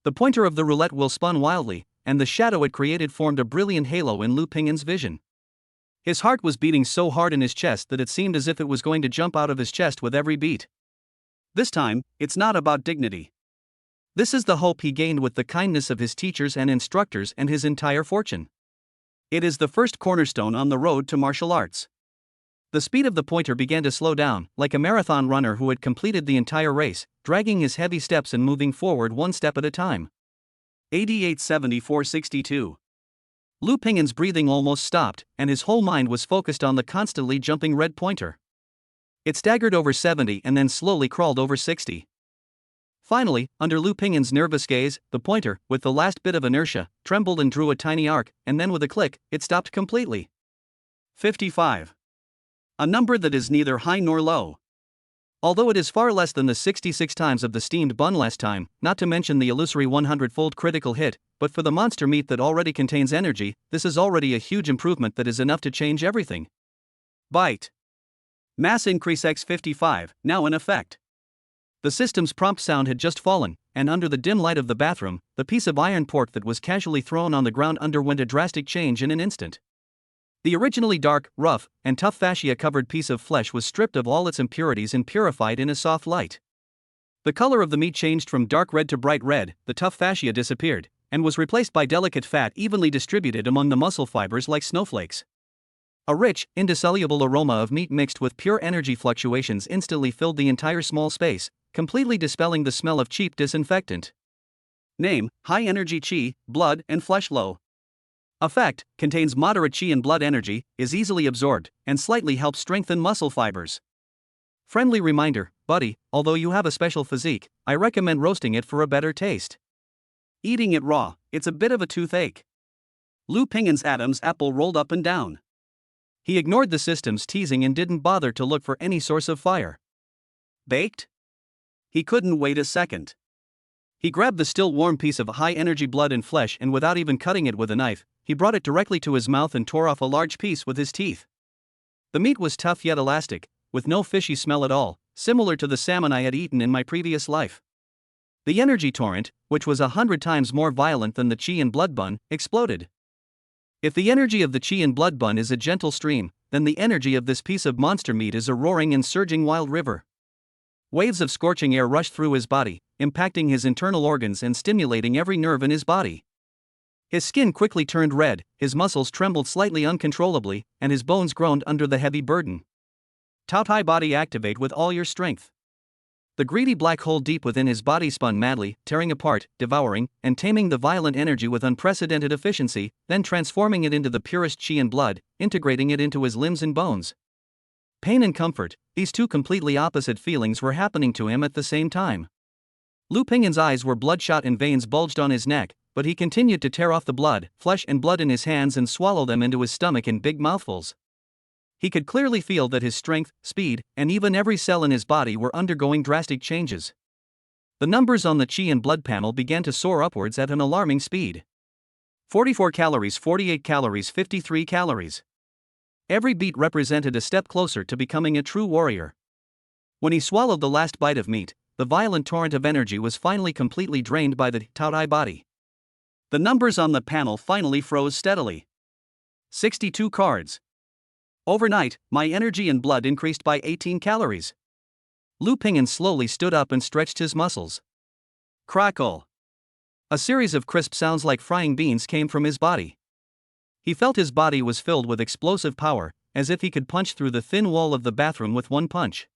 The pointer of the roulette wheel spun wildly, and the shadow it created formed a brilliant halo in Lu Ping'an's vision. His heart was beating so hard in his chest that it seemed as if it was going to jump out of his chest with every beat. This time, it's not about dignity. This is the hope he gained with the kindness of his teachers and instructors and his entire fortune. It is the first cornerstone on the road to martial arts. The speed of the pointer began to slow down, like a marathon runner who had completed the entire race, dragging his heavy steps and moving forward one step at a time. 88-74-62. Lu Ping'an's breathing almost stopped, and his whole mind was focused on the constantly jumping red pointer. It staggered over 70 and then slowly crawled over 60. Finally, under Lu Ping'an's nervous gaze, the pointer, with the last bit of inertia, trembled and drew a tiny arc, and then with a click, it stopped completely. 55. A number that is neither high nor low. Although it is far less than the 66 times of the steamed bun last time, not to mention the illusory 100-fold critical hit, but for the monster meat that already contains energy, this is already a huge improvement that is enough to change everything. Bite. Mass increase x55, now in effect. The system's prompt sound had just fallen, and under the dim light of the bathroom, the piece of iron pork that was casually thrown on the ground underwent a drastic change in an instant. The originally dark, rough, and tough fascia-covered piece of flesh was stripped of all its impurities and purified in a soft light. The color of the meat changed from dark red to bright red, the tough fascia disappeared, and was replaced by delicate fat evenly distributed among the muscle fibers like snowflakes. A rich, indissoluble aroma of meat mixed with pure energy fluctuations instantly filled the entire small space, completely dispelling the smell of cheap disinfectant. Name: high energy Qi, blood and flesh low. Effect: contains moderate Qi and blood energy, is easily absorbed, and slightly helps strengthen muscle fibers. Friendly reminder, buddy, although you have a special physique, I recommend roasting it for a better taste. Eating it raw, it's a bit of a toothache. Lu Ping'an's Adam's apple rolled up and down. He ignored the system's teasing and didn't bother to look for any source of fire. Baked? He couldn't wait a second. He grabbed the still warm piece of high-energy blood and flesh, and without even cutting it with a knife, he brought it directly to his mouth and tore off a large piece with his teeth. The meat was tough yet elastic, with no fishy smell at all, similar to the salmon I had eaten in my previous life. The energy torrent, which was 100 times more violent than the Qi and blood bun, exploded. If the energy of the Qi and blood bun is a gentle stream, then the energy of this piece of monster meat is a roaring and surging wild river. Waves of scorching air rushed through his body, impacting his internal organs and stimulating every nerve in his body. His skin quickly turned red, his muscles trembled slightly uncontrollably, and his bones groaned under the heavy burden. Taotai body, activate with all your strength. The greedy black hole deep within his body spun madly, tearing apart, devouring, and taming the violent energy with unprecedented efficiency, then transforming it into the purest Qi and blood, integrating it into his limbs and bones. Pain and comfort, these two completely opposite feelings were happening to him at the same time. Lu Pingyan's eyes were bloodshot and veins bulged on his neck, but he continued to tear off the blood, flesh and blood in his hands and swallow them into his stomach in big mouthfuls. He could clearly feel that his strength, speed, and even every cell in his body were undergoing drastic changes. The numbers on the Qi and blood panel began to soar upwards at an alarming speed. 44 calories, 48 calories, 53 calories. Every beat represented a step closer to becoming a true warrior. When he swallowed the last bite of meat, the violent torrent of energy was finally completely drained by the Taotai body. The numbers on the panel finally froze steadily. 62 cards. Overnight, my energy and blood increased by 18 calories. Lu Pingyan slowly stood up and stretched his muscles. Crackle. A series of crisp sounds like frying beans came from his body. He felt his body was filled with explosive power, as if he could punch through the thin wall of the bathroom with one punch.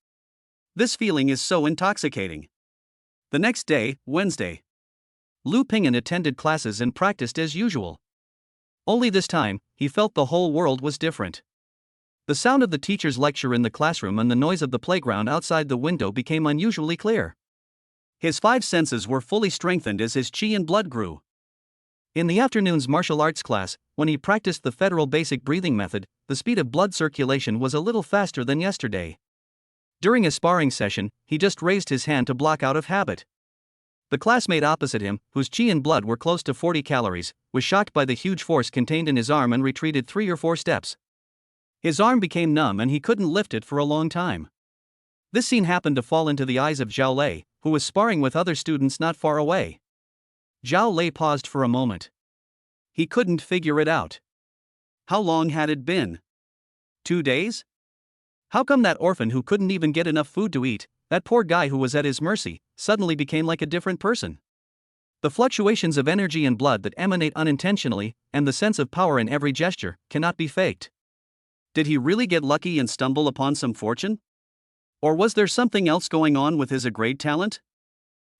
This feeling is so intoxicating. The next day, Wednesday, Lu Pingyan attended classes and practiced as usual. Only this time, he felt the whole world was different. The sound of the teacher's lecture in the classroom and the noise of the playground outside the window became unusually clear. His 5 senses were fully strengthened as his Qi and blood grew. In the afternoon's martial arts class, when he practiced the federal basic breathing method, the speed of blood circulation was a little faster than yesterday. During a sparring session, he just raised his hand to block out of habit. The classmate opposite him, whose Qi and blood were close to 40 calories, was shocked by the huge force contained in his arm and retreated 3 or 4 steps. His arm became numb and he couldn't lift it for a long time. This scene happened to fall into the eyes of Zhao Lei, who was sparring with other students not far away. Zhao Lei paused for a moment. He couldn't figure it out. How long had it been? 2 days? How come that orphan who couldn't even get enough food to eat, that poor guy who was at his mercy, suddenly became like a different person? The fluctuations of energy and blood that emanate unintentionally, and the sense of power in every gesture, cannot be faked. Did he really get lucky and stumble upon some fortune? Or was there something else going on with his great talent?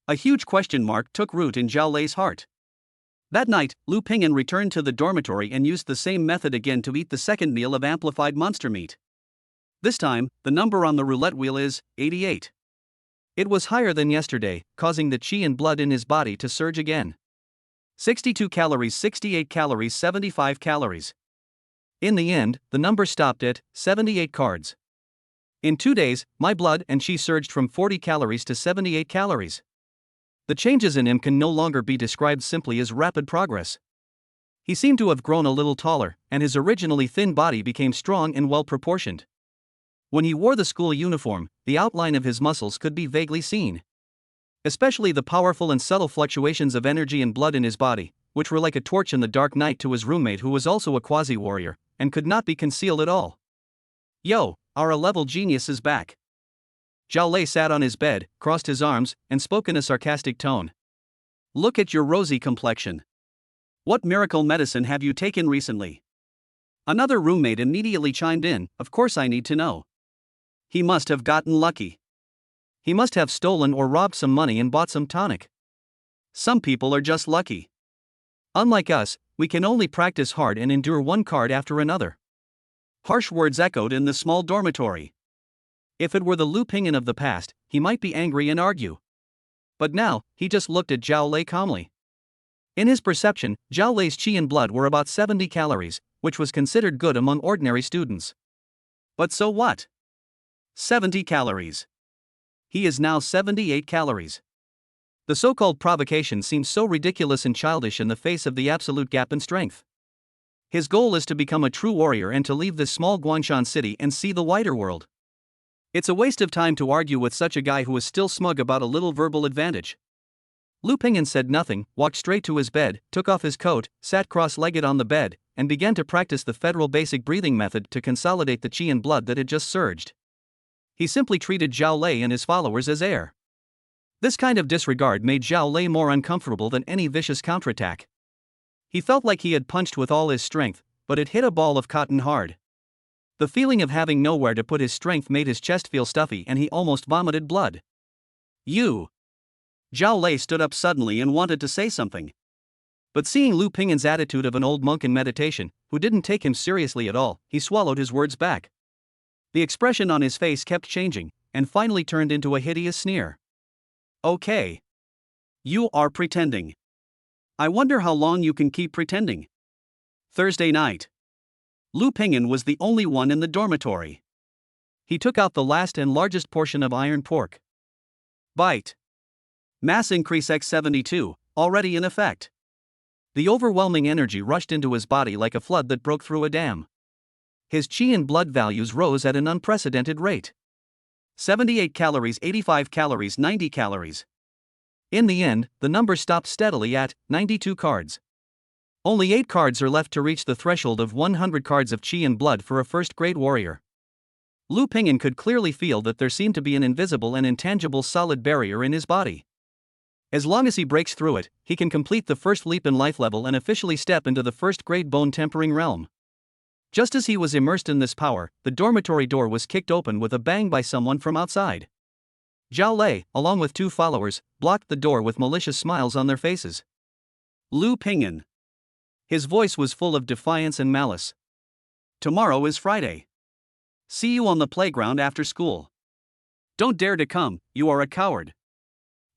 A huge question mark took root in Zhao Lei's heart. That night, Lu Pingyan returned to the dormitory and used the same method again to eat the second meal of amplified monster meat. This time, the number on the roulette wheel is 88. It was higher than yesterday, causing the Qi and blood in his body to surge again. 62 calories, 68 calories, 75 calories. In the end, the number stopped at 78 cards. In 2 days, my blood and Qi surged from 40 calories to 78 calories. The changes in him can no longer be described simply as rapid progress. He seemed to have grown a little taller, and his originally thin body became strong and well proportioned. When he wore the school uniform, the outline of his muscles could be vaguely seen. Especially the powerful and subtle fluctuations of energy and blood in his body, which were like a torch in the dark night to his roommate who was also a quasi-warrior, and could not be concealed at all. Yo, our A-level genius is back. Zhao Lei sat on his bed, crossed his arms, and spoke in a sarcastic tone. Look at your rosy complexion. What miracle medicine have you taken recently? Another roommate immediately chimed in, of course I need to know. He must have gotten lucky. He must have stolen or robbed some money and bought some tonic. Some people are just lucky. Unlike us, we can only practice hard and endure one card after another. Harsh words echoed in the small dormitory. If it were the Lu Pingyan of the past, he might be angry and argue. But now, he just looked at Zhao Lei calmly. In his perception, Zhao Lei's Qi and blood were about 70 calories, which was considered good among ordinary students. But so what? 70 calories. He is now 78 calories. The so-called provocation seems so ridiculous and childish in the face of the absolute gap in strength. His goal is to become a true warrior and to leave this small Guangshan city and see the wider world. It's a waste of time to argue with such a guy who is still smug about a little verbal advantage. Lu Pingyan said nothing, walked straight to his bed, took off his coat, sat cross-legged on the bed, and began to practice the federal basic breathing method to consolidate the qi and blood that had just surged. He simply treated Zhao Lei and his followers as air. This kind of disregard made Zhao Lei more uncomfortable than any vicious counterattack. He felt like he had punched with all his strength, but it hit a ball of cotton hard. The feeling of having nowhere to put his strength made his chest feel stuffy and he almost vomited blood. You! Zhao Lei stood up suddenly and wanted to say something. But seeing Lu Pingyan's attitude of an old monk in meditation, who didn't take him seriously at all, he swallowed his words back. The expression on his face kept changing, and finally turned into a hideous sneer. Okay. You are pretending. I wonder how long you can keep pretending. Thursday night. Lu Pingyan was the only one in the dormitory. He took out the last and largest portion of iron pork. Bite. Mass increase x72, already in effect. The overwhelming energy rushed into his body like a flood that broke through a dam. His qi and blood values rose at an unprecedented rate. 78 calories, 85 calories, 90 calories. In the end, the number stopped steadily at 92 cards. Only 8 cards are left to reach the threshold of 100 cards of qi and blood for a first-grade warrior. Lu Pingyan could clearly feel that there seemed to be an invisible and intangible solid barrier in his body. As long as he breaks through it, he can complete the first leap in life level and officially step into the first-grade bone-tempering realm. Just as he was immersed in this power, the dormitory door was kicked open with a bang by someone from outside. Zhao Lei, along with 2 followers, blocked the door with malicious smiles on their faces. Lu Pingyan. His voice was full of defiance and malice. Tomorrow is Friday. See you on the playground after school. Don't dare to come, you are a coward.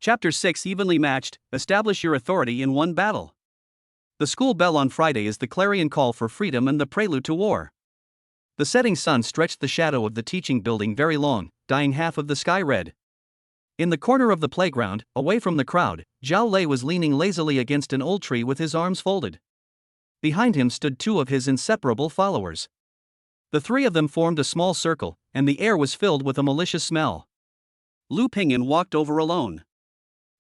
Chapter 6 Evenly matched, establish your authority in one battle. The school bell on Friday is the clarion call for freedom and the prelude to war. The setting sun stretched the shadow of the teaching building very long, dyeing half of the sky red. In the corner of the playground, away from the crowd, Zhao Lei was leaning lazily against an old tree with his arms folded. Behind him stood 2 of his inseparable followers. The 3 of them formed a small circle, and the air was filled with a malicious smell. Lu Pingyan walked over alone.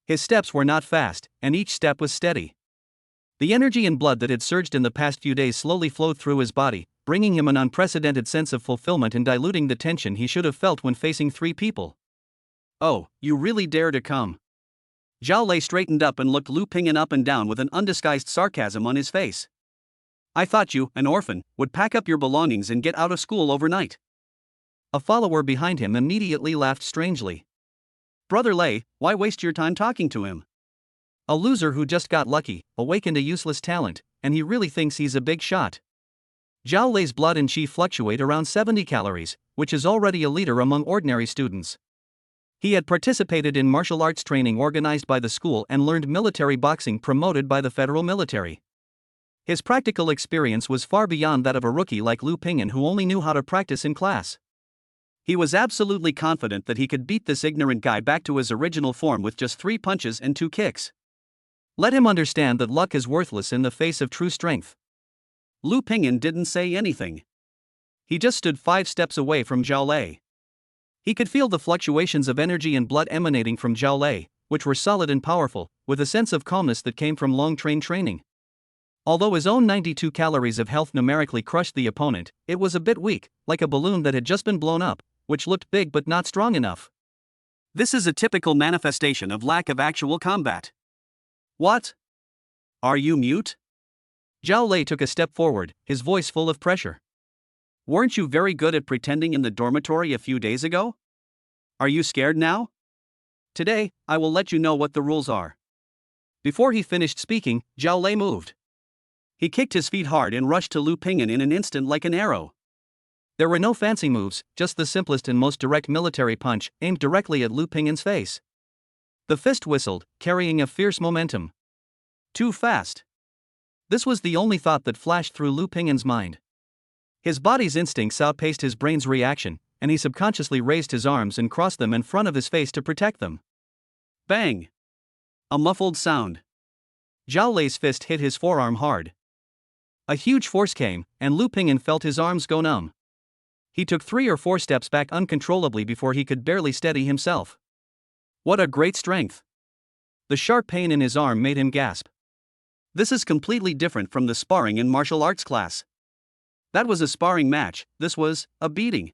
His steps were not fast, and each step was steady. The energy and blood that had surged in the past few days slowly flowed through his body, bringing him an unprecedented sense of fulfillment and diluting the tension he should have felt when facing 3 people. Oh, you really dare to come? Zhao Lei straightened up and looked Lu Pingyan up and down with an undisguised sarcasm on his face. I thought you, an orphan, would pack up your belongings and get out of school overnight. A follower behind him immediately laughed strangely. Brother Lei, why waste your time talking to him? A loser who just got lucky, awakened a useless talent, and he really thinks he's a big shot. Zhao Lei's blood and qi fluctuate around 70 calories, which is already a leader among ordinary students. He had participated in martial arts training organized by the school and learned military boxing promoted by the federal military. His practical experience was far beyond that of a rookie like Lu Pingyan who only knew how to practice in class. He was absolutely confident that he could beat this ignorant guy back to his original form with just 3 punches and 2 kicks. Let him understand that luck is worthless in the face of true strength. Lu Pingyan didn't say anything. He just stood 5 steps away from Zhao Lei. He could feel the fluctuations of energy and blood emanating from Zhao Lei, which were solid and powerful, with a sense of calmness that came from long-trained training. Although his own 92 calories of health numerically crushed the opponent, it was a bit weak, like a balloon that had just been blown up, which looked big but not strong enough. This is a typical manifestation of lack of actual combat. What? Are you mute? Zhao Lei took a step forward, his voice full of pressure. Weren't you very good at pretending in the dormitory a few days ago? Are you scared now? Today, I will let you know what the rules are. Before he finished speaking, Zhao Lei moved. He kicked his feet hard and rushed to Lu Pingyan in an instant like an arrow. There were no fancy moves, just the simplest and most direct military punch, aimed directly at Lu Pingyan's face. The fist whistled, carrying a fierce momentum. Too fast. This was the only thought that flashed through Lu Pingyan's mind. His body's instincts outpaced his brain's reaction, and he subconsciously raised his arms and crossed them in front of his face to protect them. Bang! A muffled sound. Zhao Lei's fist hit his forearm hard. A huge force came, and Lu Pingyan felt his arms go numb. He took 3 or 4 steps back uncontrollably before he could barely steady himself. What a great strength! The sharp pain in his arm made him gasp. This is completely different from the sparring in martial arts class. That was a sparring match, this was a beating.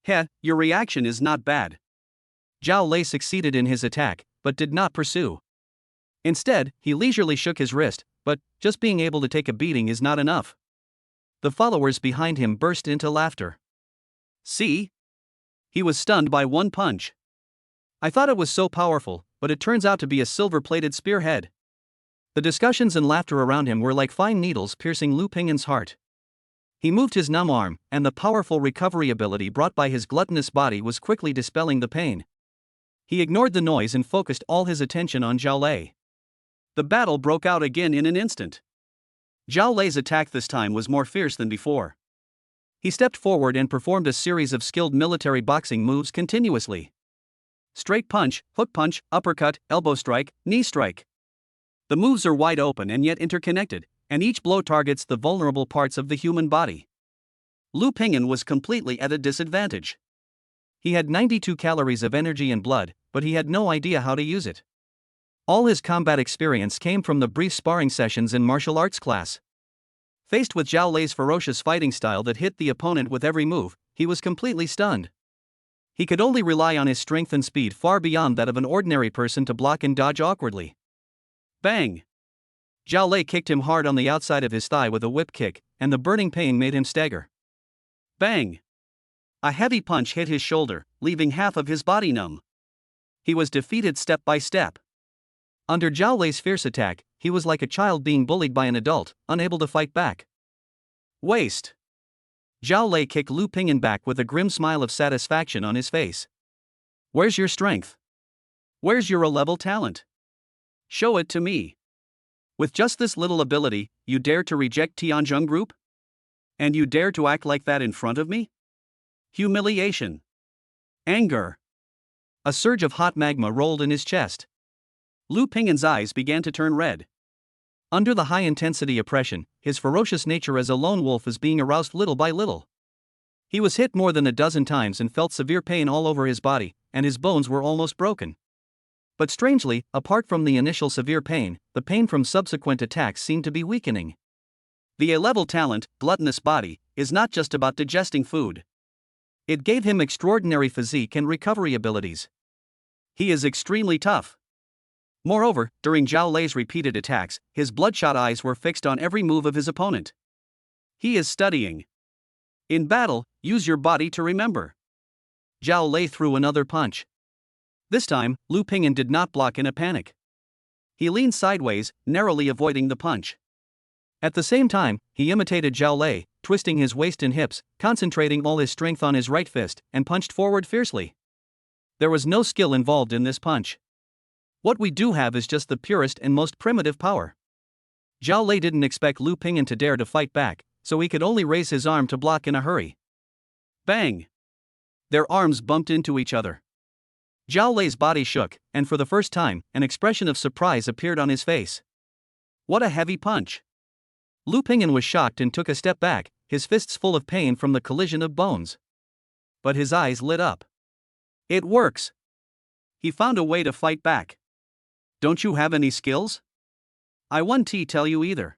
Heh, your reaction is not bad. Zhao Lei succeeded in his attack, but did not pursue. Instead, he leisurely shook his wrist, but just being able to take a beating is not enough. The followers behind him burst into laughter. See? He was stunned by one punch. I thought it was so powerful, but it turns out to be a silver-plated spearhead. The discussions and laughter around him were like fine needles piercing Lu Pingyan's heart. He moved his numb arm, and the powerful recovery ability brought by his gluttonous body was quickly dispelling the pain. He ignored the noise and focused all his attention on Zhao Lei. The battle broke out again in an instant. Zhao Lei's attack this time was more fierce than before. He stepped forward and performed a series of skilled military boxing moves continuously. Straight punch, hook punch, uppercut, elbow strike, knee strike. The moves are wide open and yet interconnected, and each blow targets the vulnerable parts of the human body. Lu Pingyan was completely at a disadvantage. He had 92 calories of energy and blood, but he had no idea how to use it. All his combat experience came from the brief sparring sessions in martial arts class. Faced with Zhao Lei's ferocious fighting style that hit the opponent with every move, he was completely stunned. He could only rely on his strength and speed far beyond that of an ordinary person to block and dodge awkwardly. Bang! Zhao Lei kicked him hard on the outside of his thigh with a whip kick, and the burning pain made him stagger. Bang! A heavy punch hit his shoulder, leaving half of his body numb. He was defeated step by step. Under Zhao Lei's fierce attack, he was like a child being bullied by an adult, unable to fight back. Waste! Zhao Lei kicked Lu Pingyan back with a grim smile of satisfaction on his face. Where's your strength? Where's your A-level talent? Show it to me. With just this little ability, you dare to reject Tianzheng Group? And you dare to act like that in front of me? Humiliation. Anger. A surge of hot magma rolled in his chest. Lu Pingyan's eyes began to turn red. Under the high-intensity oppression, his ferocious nature as a lone wolf is being aroused little by little. He was hit more than a dozen times and felt severe pain all over his body, and his bones were almost broken. But strangely, apart from the initial severe pain, the pain from subsequent attacks seemed to be weakening. The A-level talent, gluttonous body, is not just about digesting food. It gave him extraordinary physique and recovery abilities. He is extremely tough. Moreover, during Zhao Lei's repeated attacks, his bloodshot eyes were fixed on every move of his opponent. He is studying. In battle, use your body to remember. Zhao Lei threw another punch. This time, Lu Pingyan did not block in a panic. He leaned sideways, narrowly avoiding the punch. At the same time, he imitated Zhao Lei, twisting his waist and hips, concentrating all his strength on his right fist, and punched forward fiercely. There was no skill involved in this punch. What we do have is just the purest and most primitive power. Zhao Lei didn't expect Lu Pingyan to dare to fight back, so he could only raise his arm to block in a hurry. Bang! Their arms bumped into each other. Zhao Lei's body shook, and for the first time, an expression of surprise appeared on his face. What a heavy punch! Lu Pingyan was shocked and took a step back, his fists full of pain from the collision of bones. But his eyes lit up. It works! He found a way to fight back. Don't you have any skills? I won't tell you either.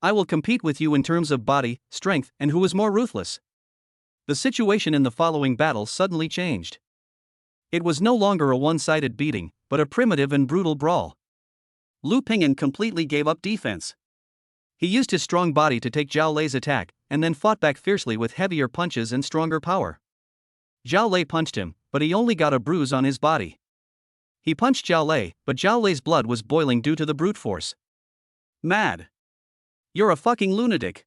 I will compete with you in terms of body, strength, and who is more ruthless. The situation in the following battle suddenly changed. It was no longer a one-sided beating, but a primitive and brutal brawl. Lu Pingyan completely gave up defense. He used his strong body to take Zhao Lei's attack, and then fought back fiercely with heavier punches and stronger power. Zhao Lei punched him, but he only got a bruise on his body. He punched Zhao Lei, but Zhao Lei's blood was boiling due to the brute force. Mad. You're a fucking lunatic.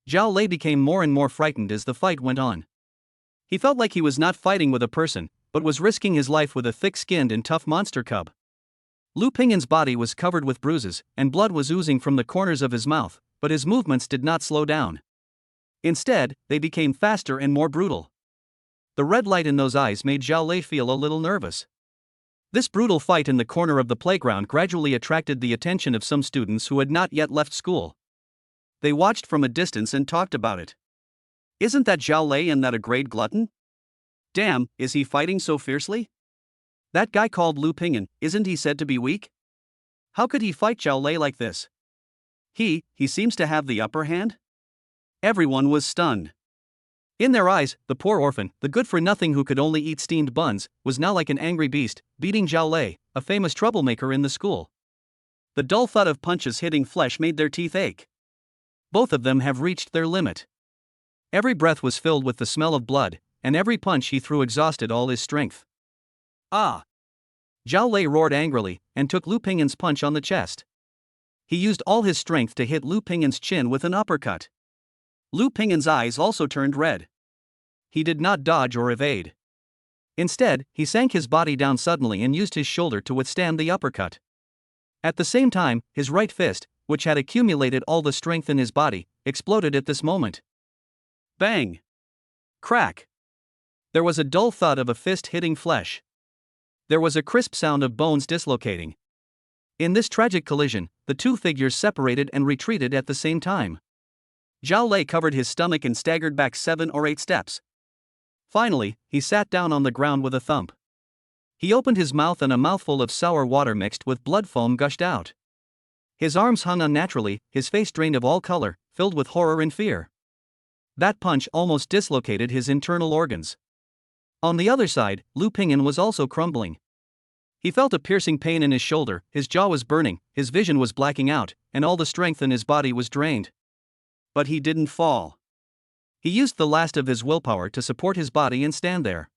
Zhao Lei became more and more frightened as the fight went on. He felt like he was not fighting with a person, but was risking his life with a thick-skinned and tough monster cub. Lu Pingyan's body was covered with bruises, and blood was oozing from the corners of his mouth, but his movements did not slow down. Instead, they became faster and more brutal. The red light in those eyes made Zhao Lei feel a little nervous. This brutal fight in the corner of the playground gradually attracted the attention of some students who had not yet left school. They watched from a distance and talked about it. Isn't that Zhao Lei and that a great glutton? Damn, is he fighting so fiercely? That guy called Lu Pingyan, isn't he said to be weak? How could he fight Zhao Lei like this? He seems to have the upper hand? Everyone was stunned. In their eyes, the poor orphan, the good-for-nothing who could only eat steamed buns, was now like an angry beast, beating Zhao Lei, a famous troublemaker in the school. The dull thud of punches hitting flesh made their teeth ache. Both of them have reached their limit. Every breath was filled with the smell of blood, and every punch he threw exhausted all his strength. Ah! Zhao Lei roared angrily, and took Lu Pingyan's punch on the chest. He used all his strength to hit Lu Pingyan's chin with an uppercut. Lu Pingyan's eyes also turned red. He did not dodge or evade. Instead, he sank his body down suddenly and used his shoulder to withstand the uppercut. At the same time, his right fist, which had accumulated all the strength in his body, exploded at this moment. Bang! Crack! There was a dull thud of a fist hitting flesh. There was a crisp sound of bones dislocating. In this tragic collision, the two figures separated and retreated at the same time. Zhao Lei covered his stomach and staggered back 7 or 8 steps. Finally, he sat down on the ground with a thump. He opened his mouth and a mouthful of sour water mixed with blood foam gushed out. His arms hung unnaturally, his face drained of all color, filled with horror and fear. That punch almost dislocated his internal organs. On the other side, Lu Pingyan was also crumbling. He felt a piercing pain in his shoulder, his jaw was burning, his vision was blacking out, and all the strength in his body was drained. But he didn't fall. He used the last of his willpower to support his body and stand there.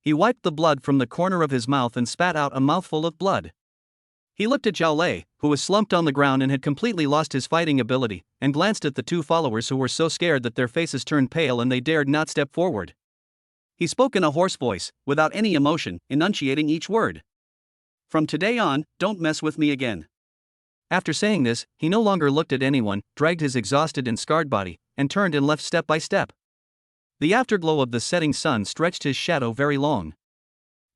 He wiped the blood from the corner of his mouth and spat out a mouthful of blood. He looked at Zhao Lei, who was slumped on the ground and had completely lost his fighting ability, and glanced at the two followers who were so scared that their faces turned pale and they dared not step forward. He spoke in a hoarse voice, without any emotion, enunciating each word. From today on, don't mess with me again. After saying this, he no longer looked at anyone, dragged his exhausted and scarred body, and turned and left step by step. The afterglow of the setting sun stretched his shadow very long.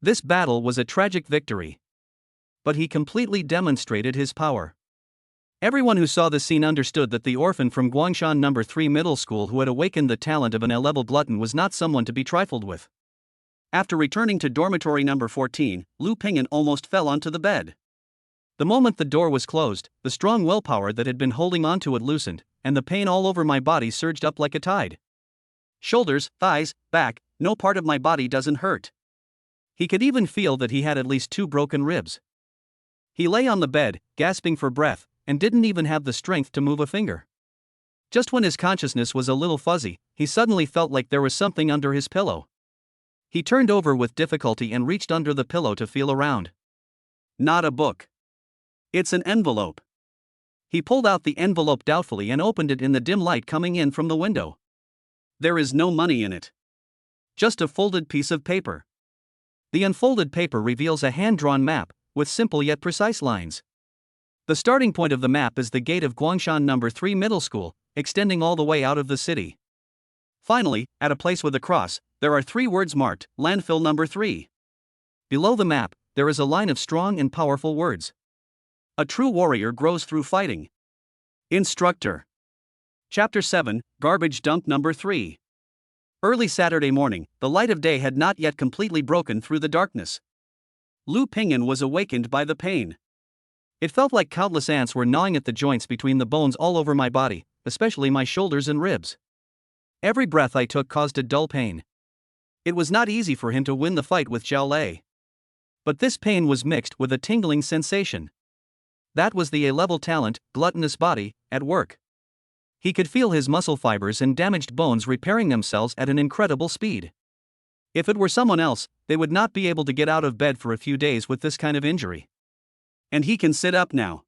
This battle was a tragic victory. But he completely demonstrated his power. Everyone who saw the scene understood that the orphan from Guangshan No. 3 Middle School who had awakened the talent of an A-level glutton was not someone to be trifled with. After returning to dormitory number 14, Lu Pingyan almost fell onto the bed. The moment the door was closed, the strong willpower that had been holding onto it loosened, and the pain all over my body surged up like a tide. Shoulders, thighs, back, no part of my body doesn't hurt. He could even feel that he had at least 2 broken ribs. He lay on the bed, gasping for breath, and didn't even have the strength to move a finger. Just when his consciousness was a little fuzzy, he suddenly felt like there was something under his pillow. He turned over with difficulty and reached under the pillow to feel around. Not a book. It's an envelope. He pulled out the envelope doubtfully and opened it in the dim light coming in from the window. There is no money in it. Just a folded piece of paper. The unfolded paper reveals a hand-drawn map, with simple yet precise lines. The starting point of the map is the gate of Guangshan No. 3 Middle School, extending all the way out of the city. Finally, at a place with a cross, there are 3 words marked, Landfill No. 3. Below the map, there is a line of strong and powerful words. A true warrior grows through fighting. Instructor. Chapter 7, Garbage Dump No. 3. Early Saturday morning, the light of day had not yet completely broken through the darkness. Lu Pingyan was awakened by the pain. It felt like countless ants were gnawing at the joints between the bones all over my body, especially my shoulders and ribs. Every breath I took caused a dull pain. It was not easy for him to win the fight with Zhao Lei. But this pain was mixed with a tingling sensation. That was the A-level talent, gluttonous body, at work. He could feel his muscle fibers and damaged bones repairing themselves at an incredible speed. If it were someone else, they would not be able to get out of bed for a few days with this kind of injury. And he can sit up now.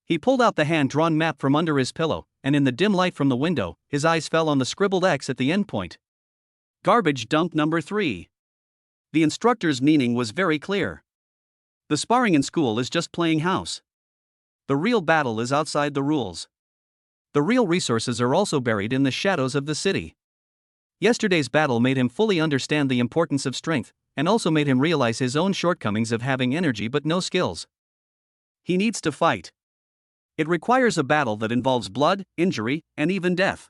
He pulled out the hand-drawn map from under his pillow, and in the dim light from the window, his eyes fell on the scribbled X at the end point. Garbage Dump No. 3. The instructor's meaning was very clear. The sparring in school is just playing house. The real battle is outside the rules. The real resources are also buried in the shadows of the city. Yesterday's battle made him fully understand the importance of strength, and also made him realize his own shortcomings of having energy but no skills. He needs to fight. It requires a battle that involves blood, injury, and even death.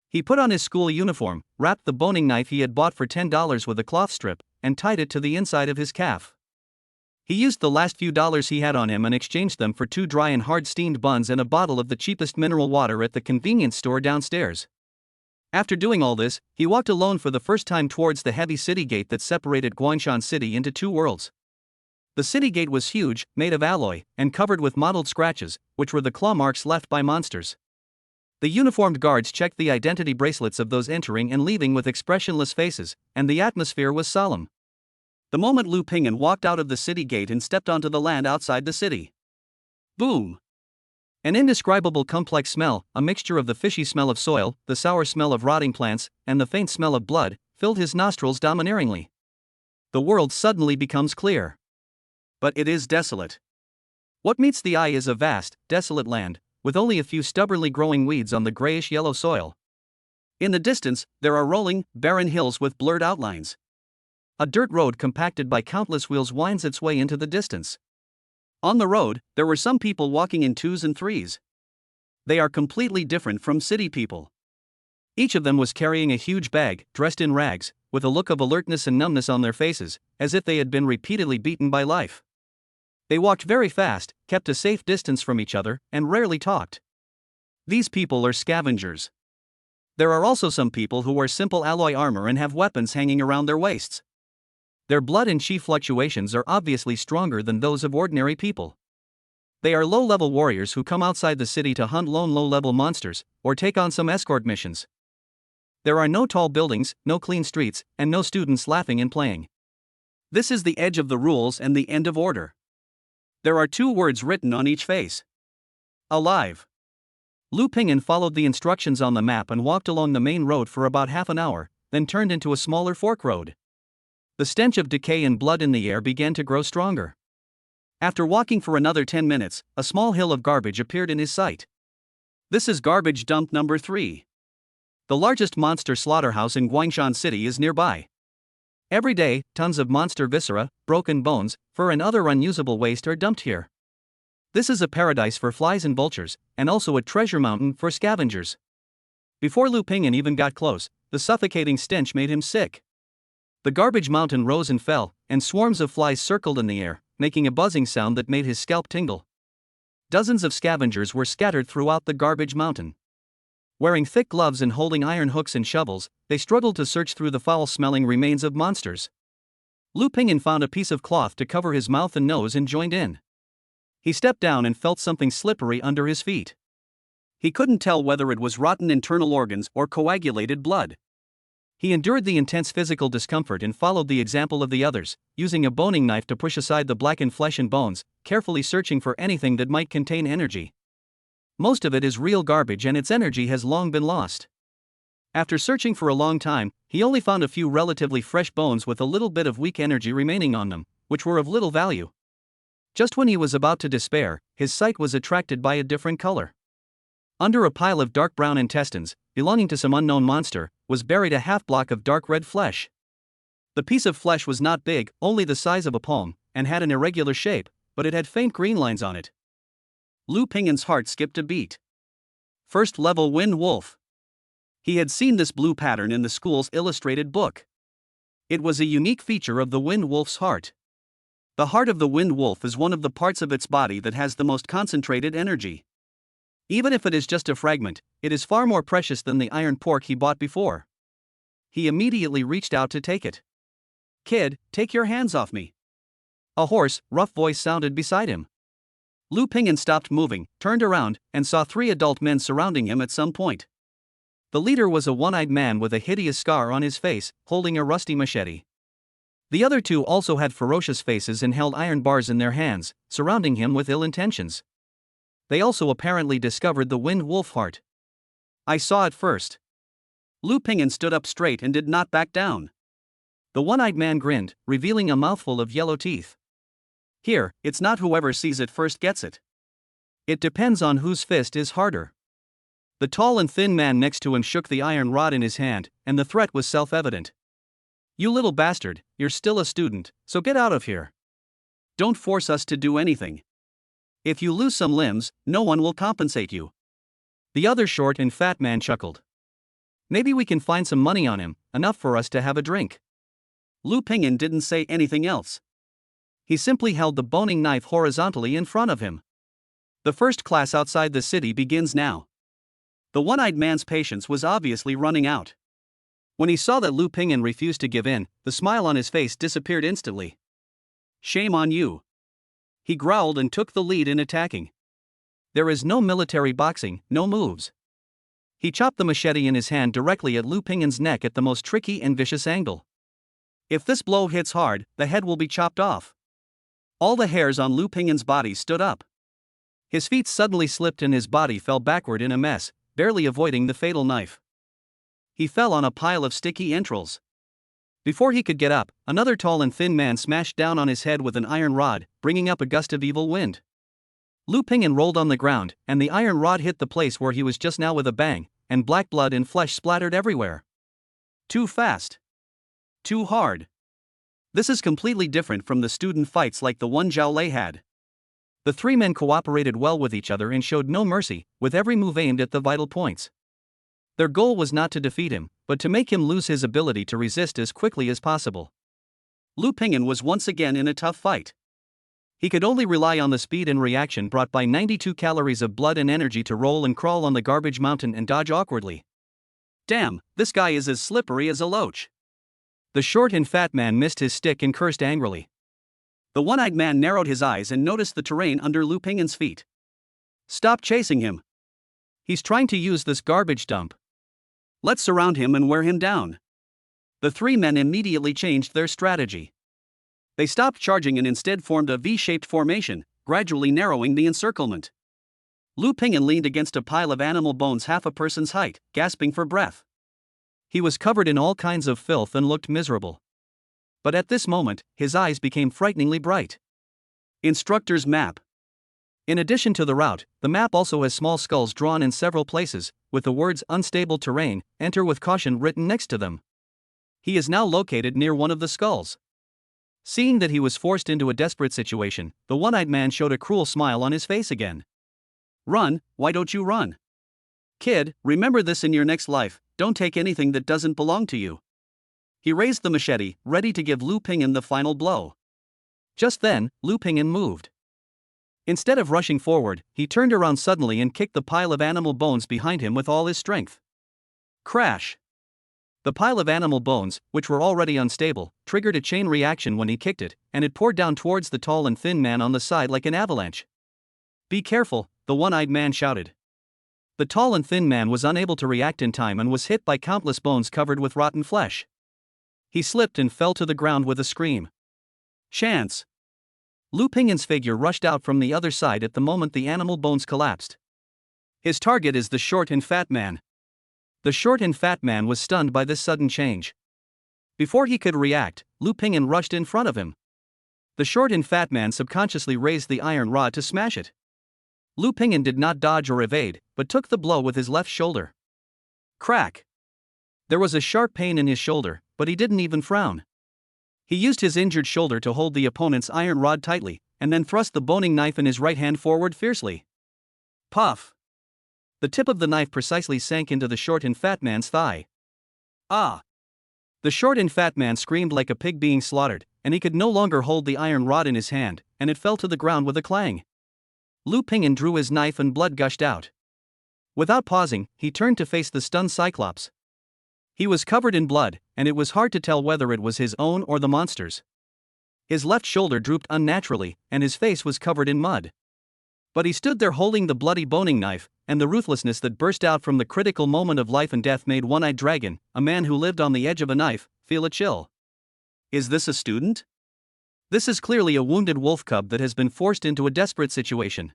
He put on his school uniform, wrapped the boning knife he had bought for $10 with a cloth strip, and tied it to the inside of his calf. He used the last few dollars he had on him and exchanged them for 2 dry and hard steamed buns and a bottle of the cheapest mineral water at the convenience store downstairs. After doing all this, he walked alone for the first time towards the heavy city gate that separated Guangshan City into 2 worlds. The city gate was huge, made of alloy, and covered with mottled scratches, which were the claw marks left by monsters. The uniformed guards checked the identity bracelets of those entering and leaving with expressionless faces, and the atmosphere was solemn. The moment Lu Ping'an walked out of the city gate and stepped onto the land outside the city. Boom! An indescribable complex smell, a mixture of the fishy smell of soil, the sour smell of rotting plants, and the faint smell of blood, filled his nostrils domineeringly. The world suddenly becomes clear. But it is desolate. What meets the eye is a vast, desolate land, with only a few stubbornly growing weeds on the grayish-yellow soil. In the distance, there are rolling, barren hills with blurred outlines. A dirt road compacted by countless wheels winds its way into the distance. On the road, there were some people walking in 2s and 3s. They are completely different from city people. Each of them was carrying a huge bag, dressed in rags, with a look of alertness and numbness on their faces, as if they had been repeatedly beaten by life. They walked very fast, kept a safe distance from each other, and rarely talked. These people are scavengers. There are also some people who wear simple alloy armor and have weapons hanging around their waists. Their blood and Qi fluctuations are obviously stronger than those of ordinary people. They are low-level warriors who come outside the city to hunt lone low-level monsters, or take on some escort missions. There are no tall buildings, no clean streets, and no students laughing and playing. This is the edge of the rules and the end of order. There are 2 words written on each face. Alive. Lu Ping'an followed the instructions on the map and walked along the main road for about half an hour, then turned into a smaller fork road. The stench of decay and blood in the air began to grow stronger. After walking for another 10 minutes, a small hill of garbage appeared in his sight. This is garbage dump number 3. The largest monster slaughterhouse in Guangshan City is nearby. Every day, tons of monster viscera, broken bones, fur and other unusable waste are dumped here. This is a paradise for flies and vultures, and also a treasure mountain for scavengers. Before Lu Ping'an even got close, the suffocating stench made him sick. The garbage mountain rose and fell, and swarms of flies circled in the air, making a buzzing sound that made his scalp tingle. Dozens of scavengers were scattered throughout the garbage mountain. Wearing thick gloves and holding iron hooks and shovels, they struggled to search through the foul-smelling remains of monsters. Lu Ping'an found a piece of cloth to cover his mouth and nose and joined in. He stepped down and felt something slippery under his feet. He couldn't tell whether it was rotten internal organs or coagulated blood. He endured the intense physical discomfort and followed the example of the others, using a boning knife to push aside the blackened flesh and bones, carefully searching for anything that might contain energy. Most of it is real garbage and its energy has long been lost. After searching for a long time, he only found a few relatively fresh bones with a little bit of weak energy remaining on them, which were of little value. Just when he was about to despair, his sight was attracted by a different color. Under a pile of dark brown intestines, belonging to some unknown monster, was buried a half-block of dark red flesh. The piece of flesh was not big, only the size of a palm, and had an irregular shape, but it had faint green lines on it. Lu Ping'an's heart skipped a beat. First level Wind Wolf. He had seen this blue pattern in the school's illustrated book. It was a unique feature of the Wind Wolf's heart. The heart of the Wind Wolf is one of the parts of its body that has the most concentrated energy. Even if it is just a fragment, it is far more precious than the iron pork he bought before. He immediately reached out to take it. "Kid, take your hands off me." A hoarse, rough voice sounded beside him. Lu Ping'an stopped moving, turned around, and saw 3 adult men surrounding him at some point. The leader was a one-eyed man with a hideous scar on his face, holding a rusty machete. The other 2 also had ferocious faces and held iron bars in their hands, surrounding him with ill intentions. They also apparently discovered the Wind Wolf heart. "I saw it first." Lu Ping'an stood up straight and did not back down. The one-eyed man grinned, revealing a mouthful of yellow teeth. "Here, it's not whoever sees it first gets it. It depends on whose fist is harder." The tall and thin man next to him shook the iron rod in his hand, and the threat was self-evident. "You little bastard, you're still a student, so get out of here. Don't force us to do anything. If you lose some limbs, no one will compensate you." The other short and fat man chuckled. "Maybe we can find some money on him, enough for us to have a drink." Lu Ping'an didn't say anything else. He simply held the boning knife horizontally in front of him. The first class outside the city begins now. The one-eyed man's patience was obviously running out. When he saw that Lu Ping'an refused to give in, the smile on his face disappeared instantly. "Shame on you." He growled and took the lead in attacking. There is no military boxing, no moves. He chopped the machete in his hand directly at Lu Ping'an's neck at the most tricky and vicious angle. If this blow hits hard, the head will be chopped off. All the hairs on Lu Ping'an's body stood up. His feet suddenly slipped and his body fell backward in a mess, barely avoiding the fatal knife. He fell on a pile of sticky entrails. Before he could get up, another tall and thin man smashed down on his head with an iron rod, bringing up a gust of evil wind. Lu Ping'an rolled on the ground, and the iron rod hit the place where he was just now with a bang, and black blood and flesh splattered everywhere. Too fast. Too hard. This is completely different from the student fights like the one Zhao Lei had. The three men cooperated well with each other and showed no mercy, with every move aimed at the vital points. Their goal was not to defeat him, but to make him lose his ability to resist as quickly as possible. Lu Ping'an was once again in a tough fight. He could only rely on the speed and reaction brought by 92 calories of blood and energy to roll and crawl on the garbage mountain and dodge awkwardly. Damn, this guy is as slippery as a loach. The short and fat man missed his stick and cursed angrily. The one-eyed man narrowed his eyes and noticed the terrain under Lu Ping'an's feet. Stop chasing him. He's trying to use this garbage dump. Let's surround him and wear him down. The three men immediately changed their strategy. They stopped charging and instead formed a V-shaped formation, gradually narrowing the encirclement. Lu Ping'an leaned against a pile of animal bones half a person's height, gasping for breath. He was covered in all kinds of filth and looked miserable. But at this moment, his eyes became frighteningly bright. Instructor's map. In addition to the route, the map also has small skulls drawn in several places, with the words "unstable terrain, enter with caution" written next to them. He is now located near one of the skulls. Seeing that he was forced into a desperate situation, the one-eyed man showed a cruel smile on his face again. Run, why don't you run? Kid, remember this in your next life, don't take anything that doesn't belong to you. He raised the machete, ready to give Lu Ping'an the final blow. Just then, Lu Ping'an moved. Instead of rushing forward, he turned around suddenly and kicked the pile of animal bones behind him with all his strength. Crash! The pile of animal bones, which were already unstable, triggered a chain reaction when he kicked it, and it poured down towards the tall and thin man on the side like an avalanche. Be careful, the one-eyed man shouted. The tall and thin man was unable to react in time and was hit by countless bones covered with rotten flesh. He slipped and fell to the ground with a scream. Chance! Lu Ping'an's figure rushed out from the other side at the moment the animal bones collapsed. His target is the short and fat man. The short and fat man was stunned by this sudden change. Before he could react, Lu Ping'an rushed in front of him. The short and fat man subconsciously raised the iron rod to smash it. Lu Ping'an did not dodge or evade, but took the blow with his left shoulder. Crack! There was a sharp pain in his shoulder, but he didn't even frown. He used his injured shoulder to hold the opponent's iron rod tightly, and then thrust the boning knife in his right hand forward fiercely. Puff! The tip of the knife precisely sank into the short and fat man's thigh. Ah! The short and fat man screamed like a pig being slaughtered, and he could no longer hold the iron rod in his hand, and it fell to the ground with a clang. Lu Ping'an drew his knife and blood gushed out. Without pausing, he turned to face the stunned Cyclops. He was covered in blood, and it was hard to tell whether it was his own or the monster's. His left shoulder drooped unnaturally, and his face was covered in mud. But he stood there holding the bloody boning knife, and the ruthlessness that burst out from the critical moment of life and death made one-eyed dragon, a man who lived on the edge of a knife, feel a chill. Is this a student? This is clearly a wounded wolf cub that has been forced into a desperate situation.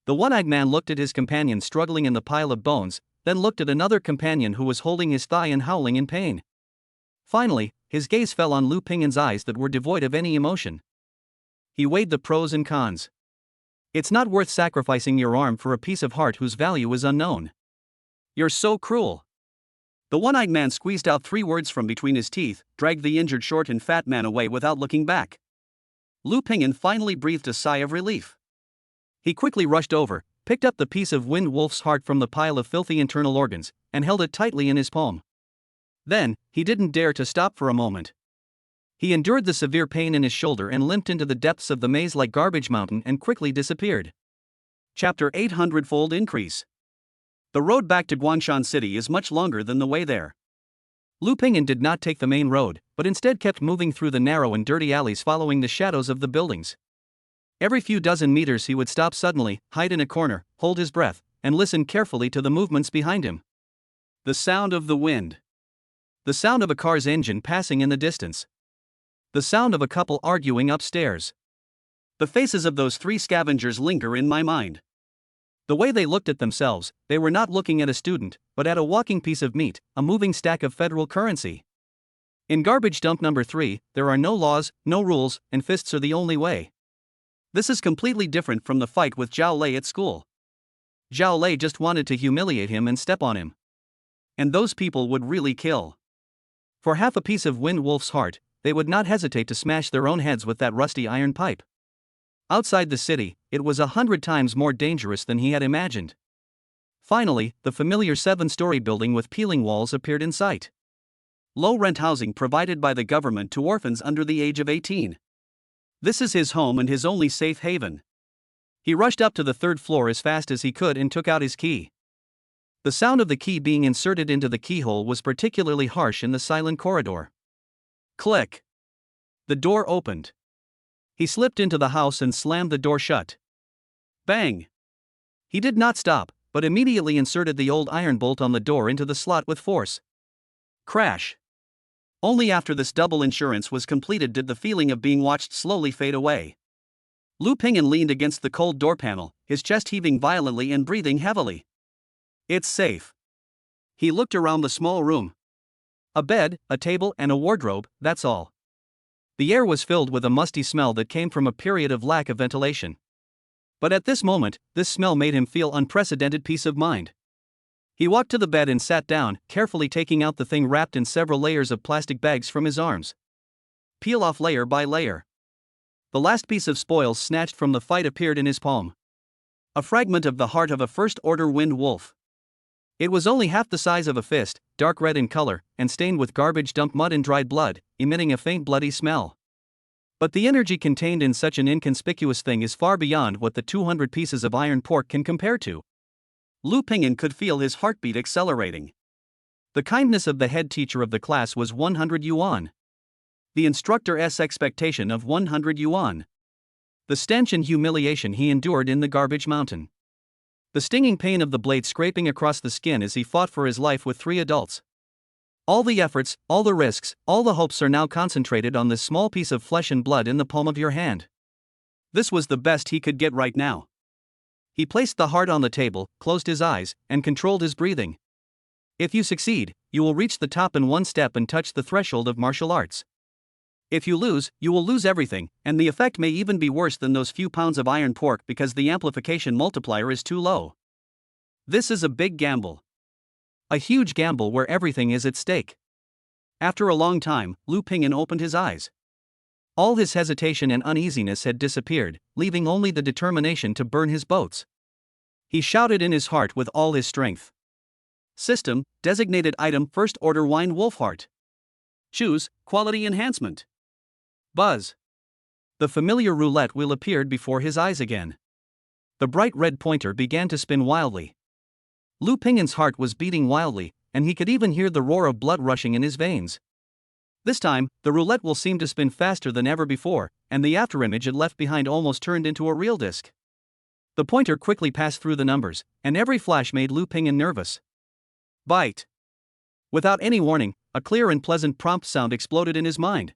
The one-eyed man looked at his companion struggling in the pile of bones, then looked at another companion who was holding his thigh and howling in pain. Finally, his gaze fell on Lu Ping'an's eyes that were devoid of any emotion. He weighed the pros and cons. It's not worth sacrificing your arm for a piece of heart whose value is unknown. You're so cruel. The one-eyed man squeezed out 3 words from between his teeth, dragged the injured short and fat man away without looking back. Lu Pingyan finally breathed a sigh of relief. He quickly rushed over, picked up the piece of Wind Wolf's heart from the pile of filthy internal organs, and held it tightly in his palm. Then, he didn't dare to stop for a moment. He endured the severe pain in his shoulder and limped into the depths of the maze like garbage mountain and quickly disappeared. Chapter 800-fold increase. The road back to Guangshan City is much longer than the way there. Lu Pingyan did not take the main road, but instead kept moving through the narrow and dirty alleys following the shadows of the buildings. Every few dozen meters he would stop suddenly, hide in a corner, hold his breath, and listen carefully to the movements behind him. The sound of the wind. The sound of a car's engine passing in the distance. The sound of a couple arguing upstairs. The faces of those 3 scavengers linger in my mind. The way they looked at themselves, they were not looking at a student, but at a walking piece of meat, a moving stack of federal currency. In garbage dump number 3, there are no laws, no rules, and fists are the only way. This is completely different from the fight with Zhao Lei at school. Zhao Lei just wanted to humiliate him and step on him. And those people would really kill. For half a piece of Wind Wolf's heart, they would not hesitate to smash their own heads with that rusty iron pipe. Outside the city, it was 100 times more dangerous than he had imagined. Finally, the familiar 7-story building with peeling walls appeared in sight. Low-rent housing provided by the government to orphans under the age of 18. This is his home and his only safe haven. He rushed up to the 3rd floor as fast as he could and took out his key. The sound of the key being inserted into the keyhole was particularly harsh in the silent corridor. Click. The door opened. He slipped into the house and slammed the door shut. Bang! He did not stop, but immediately inserted the old iron bolt on the door into the slot with force. Crash! Only after this double insurance was completed did the feeling of being watched slowly fade away. Lu Pingyan leaned against the cold door panel, his chest heaving violently and breathing heavily. It's safe. He looked around the small room. A bed, a table, and a wardrobe, that's all. The air was filled with a musty smell that came from a period of lack of ventilation. But at this moment, this smell made him feel unprecedented peace of mind. He walked to the bed and sat down, carefully taking out the thing wrapped in several layers of plastic bags from his arms. Peel off layer by layer. The last piece of spoils snatched from the fight appeared in his palm. A fragment of the heart of a first-order Wind Wolf. It was only half the size of a fist, dark red in color, and stained with garbage dump mud and dried blood, emitting a faint bloody smell. But the energy contained in such an inconspicuous thing is far beyond what the 200 pieces of iron pork can compare to. Lu Pingyan could feel his heartbeat accelerating. The kindness of the head teacher of the class was 100 yuan. The instructor's expectation of 100 yuan. The stench and humiliation he endured in the garbage mountain. The stinging pain of the blade scraping across the skin as he fought for his life with 3 adults. All the efforts, all the risks, all the hopes are now concentrated on this small piece of flesh and blood in the palm of your hand. This was the best he could get right now. He placed the heart on the table, closed his eyes, and controlled his breathing. If you succeed, you will reach the top in 1 step and touch the threshold of martial arts. If you lose, you will lose everything, and the effect may even be worse than those few pounds of iron pork because the amplification multiplier is too low. This is a big gamble. A huge gamble where everything is at stake. After a long time, Lu Pingyan opened his eyes. All his hesitation and uneasiness had disappeared, leaving only the determination to burn his boats. He shouted in his heart with all his strength. System, designated item first order Wind Wolf heart. Choose, quality enhancement. Buzz. The familiar roulette wheel appeared before his eyes again. The bright red pointer began to spin wildly. Lu Pingyan's heart was beating wildly, and he could even hear the roar of blood rushing in his veins. This time, the roulette wheel seemed to spin faster than ever before, and the afterimage it left behind almost turned into a real disc. The pointer quickly passed through the numbers, and every flash made Lu Pingyan nervous. Bite. Without any warning, a clear and pleasant prompt sound exploded in his mind.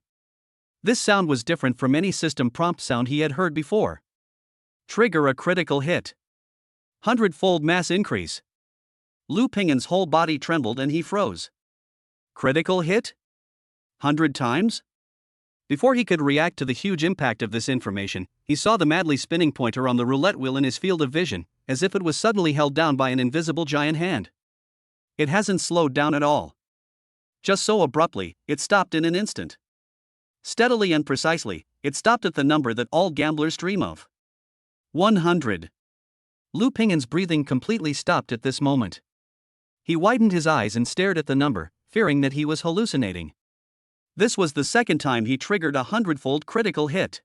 This sound was different from any system prompt sound he had heard before. Trigger a critical hit. 100-fold mass increase. Lu Pingyan's whole body trembled and he froze. Critical hit? 100 times? Before he could react to the huge impact of this information, he saw the madly spinning pointer on the roulette wheel in his field of vision, as if it was suddenly held down by an invisible giant hand. It hasn't slowed down at all. Just so abruptly, it stopped in an instant. Steadily and precisely, it stopped at the number that all gamblers dream of. 100. Lu Ping'an's breathing completely stopped at this moment. He widened his eyes and stared at the number, fearing that he was hallucinating. This was the second time he triggered a 100-fold critical hit.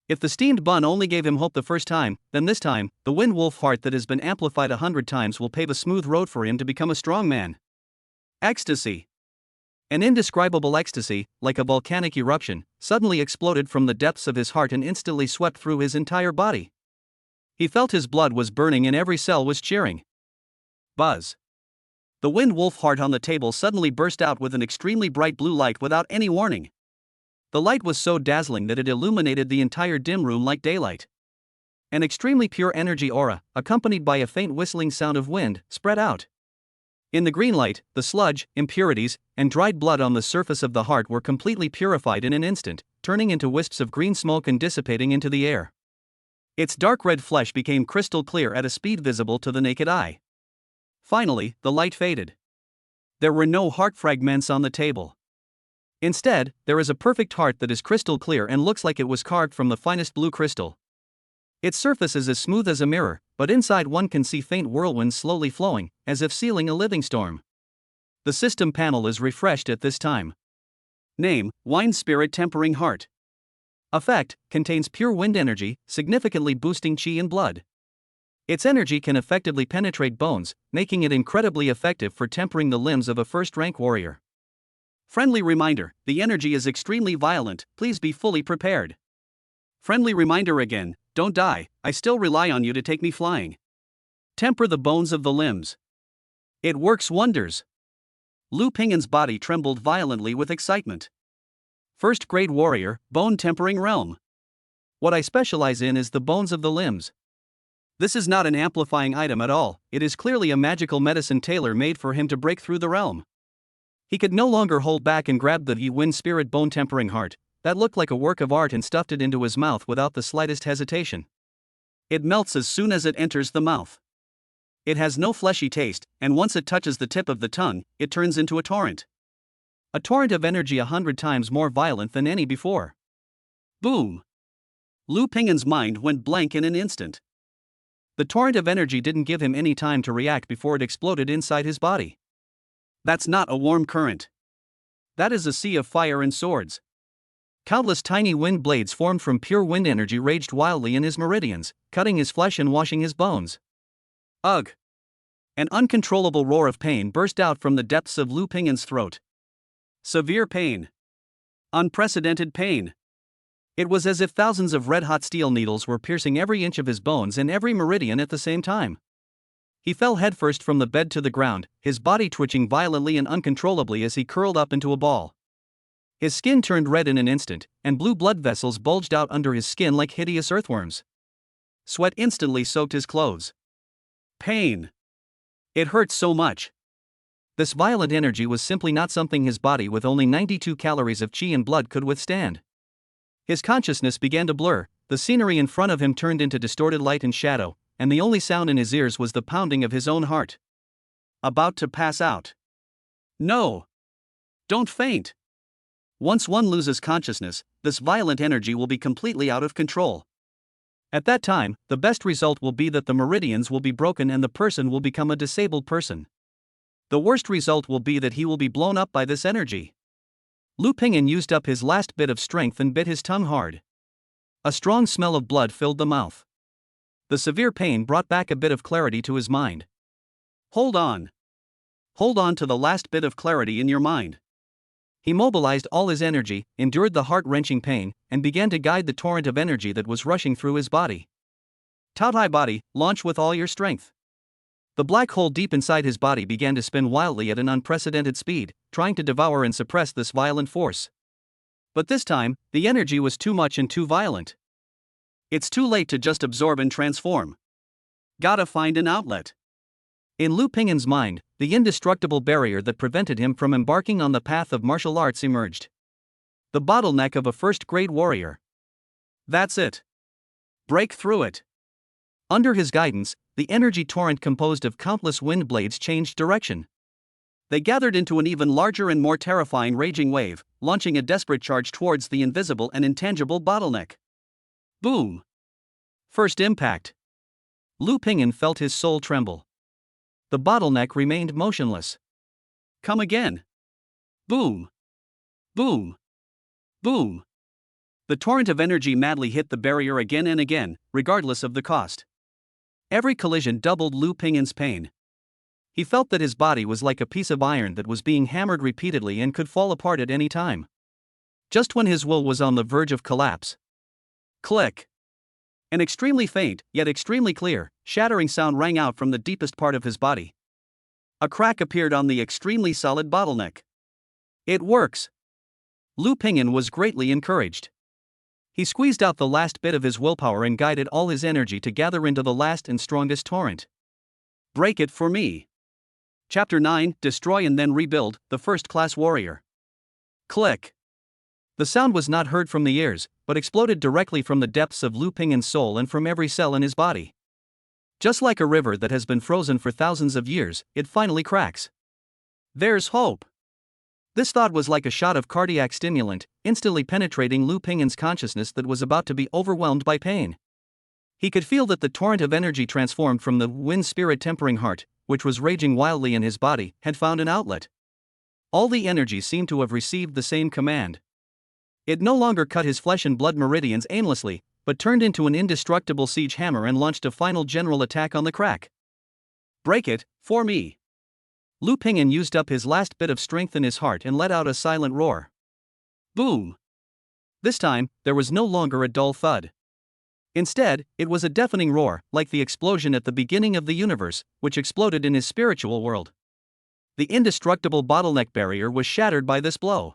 If the steamed bun only gave him hope the first time, then this time, the wind wolf heart that has been amplified 100 times will pave a smooth road for him to become a strong man. Ecstasy. An indescribable ecstasy, like a volcanic eruption, suddenly exploded from the depths of his heart and instantly swept through his entire body. He felt his blood was burning and every cell was cheering. Buzz. The wind wolf heart on the table suddenly burst out with an extremely bright blue light without any warning. The light was so dazzling that it illuminated the entire dim room like daylight. An extremely pure energy aura, accompanied by a faint whistling sound of wind, spread out. In the green light, the sludge, impurities, and dried blood on the surface of the heart were completely purified in an instant, turning into wisps of green smoke and dissipating into the air. Its dark red flesh became crystal clear at a speed visible to the naked eye. Finally, the light faded. There were no heart fragments on the table. Instead, there is a perfect heart that is crystal clear and looks like it was carved from the finest blue crystal. Its surface is as smooth as a mirror, but inside one can see faint whirlwinds slowly flowing, as if sealing a living storm. The system panel is refreshed at this time. Name: Wine Spirit Tempering Heart. Effect: contains pure wind energy, significantly boosting qi in blood. Its energy can effectively penetrate bones, making it incredibly effective for tempering the limbs of a first-rank warrior. Friendly reminder: the energy is extremely violent, please be fully prepared. Friendly reminder again: don't die, I still rely on you to take me flying. Temper the bones of the limbs. It works wonders. Lu Ping'an's body trembled violently with excitement. First grade warrior, bone tempering realm. What I specialize in is the bones of the limbs. This is not an amplifying item at all, it is clearly a magical medicine tailor-made for him to break through the realm. He could no longer hold back and grabbed the Wind Spirit bone tempering heart, that looked like a work of art, and stuffed it into his mouth without the slightest hesitation. It melts as soon as it enters the mouth. It has no fleshy taste, and once it touches the tip of the tongue, it turns into a torrent. A torrent of energy 100 times more violent than any before. Boom! Lu Ping'an's mind went blank in an instant. The torrent of energy didn't give him any time to react before it exploded inside his body. That's not a warm current. That is a sea of fire and swords. Countless tiny wind blades formed from pure wind energy raged wildly in his meridians, cutting his flesh and washing his bones. Ugh! An uncontrollable roar of pain burst out from the depths of Lu Ping'an's throat. Severe pain. Unprecedented pain. It was as if thousands of red-hot steel needles were piercing every inch of his bones and every meridian at the same time. He fell headfirst from the bed to the ground, his body twitching violently and uncontrollably as he curled up into a ball. His skin turned red in an instant, and blue blood vessels bulged out under his skin like hideous earthworms. Sweat instantly soaked his clothes. Pain. It hurt so much. This violent energy was simply not something his body with only 92 calories of qi and blood could withstand. His consciousness began to blur, the scenery in front of him turned into distorted light and shadow, and the only sound in his ears was the pounding of his own heart. About to pass out. No! Don't faint! Once one loses consciousness, this violent energy will be completely out of control. At that time, the best result will be that the meridians will be broken and the person will become a disabled person. The worst result will be that he will be blown up by this energy. Lu Ping'an used up his last bit of strength and bit his tongue hard. A strong smell of blood filled the mouth. The severe pain brought back a bit of clarity to his mind. Hold on. Hold on to the last bit of clarity in your mind. He mobilized all his energy, endured the heart-wrenching pain, and began to guide the torrent of energy that was rushing through his body. Taotai body, launch with all your strength. The black hole deep inside his body began to spin wildly at an unprecedented speed, trying to devour and suppress this violent force. But this time, the energy was too much and too violent. It's too late to just absorb and transform. Gotta find an outlet. In Lu Ping'an's mind, the indestructible barrier that prevented him from embarking on the path of martial arts emerged. The bottleneck of a first-grade warrior. That's it. Break through it. Under his guidance, the energy torrent composed of countless wind blades changed direction. They gathered into an even larger and more terrifying raging wave, launching a desperate charge towards the invisible and intangible bottleneck. Boom! First impact. Lu Ping'an felt his soul tremble. The bottleneck remained motionless. Come again. Boom! Boom! Boom! The torrent of energy madly hit the barrier again and again, regardless of the cost. Every collision doubled Lu Ping'an's pain. He felt that his body was like a piece of iron that was being hammered repeatedly and could fall apart at any time. Just when his will was on the verge of collapse. Click! An extremely faint, yet extremely clear, shattering sound rang out from the deepest part of his body. A crack appeared on the extremely solid bottleneck. It works! Lu Ping'an was greatly encouraged. He squeezed out the last bit of his willpower and guided all his energy to gather into the last and strongest torrent. Break it for me. Chapter 9, Destroy and Then Rebuild, the First-Class Warrior. Click. The sound was not heard from the ears, but exploded directly from the depths of Lu Ping'an's soul and from every cell in his body. Just like a river that has been frozen for thousands of years, it finally cracks. There's hope. This thought was like a shot of cardiac stimulant, instantly penetrating Lu Ping'an's consciousness that was about to be overwhelmed by pain. He could feel that the torrent of energy transformed from the wind spirit tempering heart, which was raging wildly in his body, had found an outlet. All the energy seemed to have received the same command. It no longer cut his flesh and blood meridians aimlessly, but turned into an indestructible siege hammer and launched a final general attack on the crack. Break it, for me. Lu Ping'an used up his last bit of strength in his heart and let out a silent roar. Boom! This time, there was no longer a dull thud. Instead, it was a deafening roar, like the explosion at the beginning of the universe, which exploded in his spiritual world. The indestructible bottleneck barrier was shattered by this blow.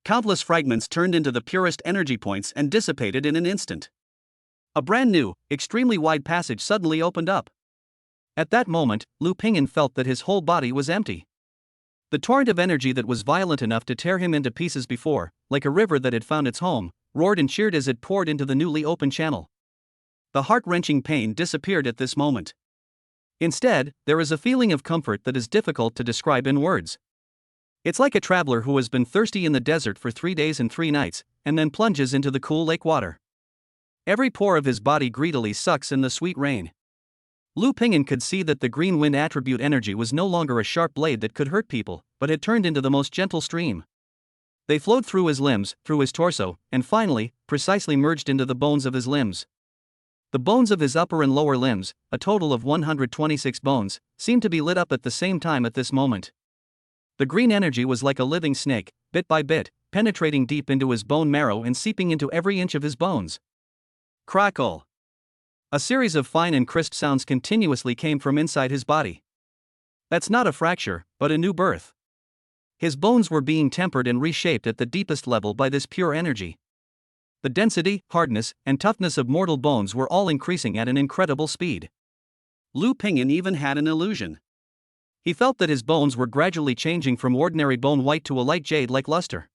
Countless fragments turned into the purest energy points and dissipated in an instant. A brand new, extremely wide passage suddenly opened up. At that moment, Lu Ping'an felt that his whole body was empty. The torrent of energy that was violent enough to tear him into pieces before, like a river that had found its home, roared and cheered as it poured into the newly opened channel. The heart-wrenching pain disappeared at this moment. Instead, there is a feeling of comfort that is difficult to describe in words. It's like a traveler who has been thirsty in the desert for 3 days and 3 nights, and then plunges into the cool lake water. Every pore of his body greedily sucks in the sweet rain. Lu Ping'an could see that the green wind attribute energy was no longer a sharp blade that could hurt people, but had turned into the most gentle stream. They flowed through his limbs, through his torso, and finally, precisely merged into the bones of his limbs. The bones of his upper and lower limbs, a total of 126 bones, seemed to be lit up at the same time at this moment. The green energy was like a living snake, bit by bit, penetrating deep into his bone marrow and seeping into every inch of his bones. Crackle! A series of fine and crisp sounds continuously came from inside his body. That's not a fracture, but a new birth. His bones were being tempered and reshaped at the deepest level by this pure energy. The density, hardness, and toughness of mortal bones were all increasing at an incredible speed. Lu Ping'an even had an illusion. He felt that his bones were gradually changing from ordinary bone white to a light jade-like luster.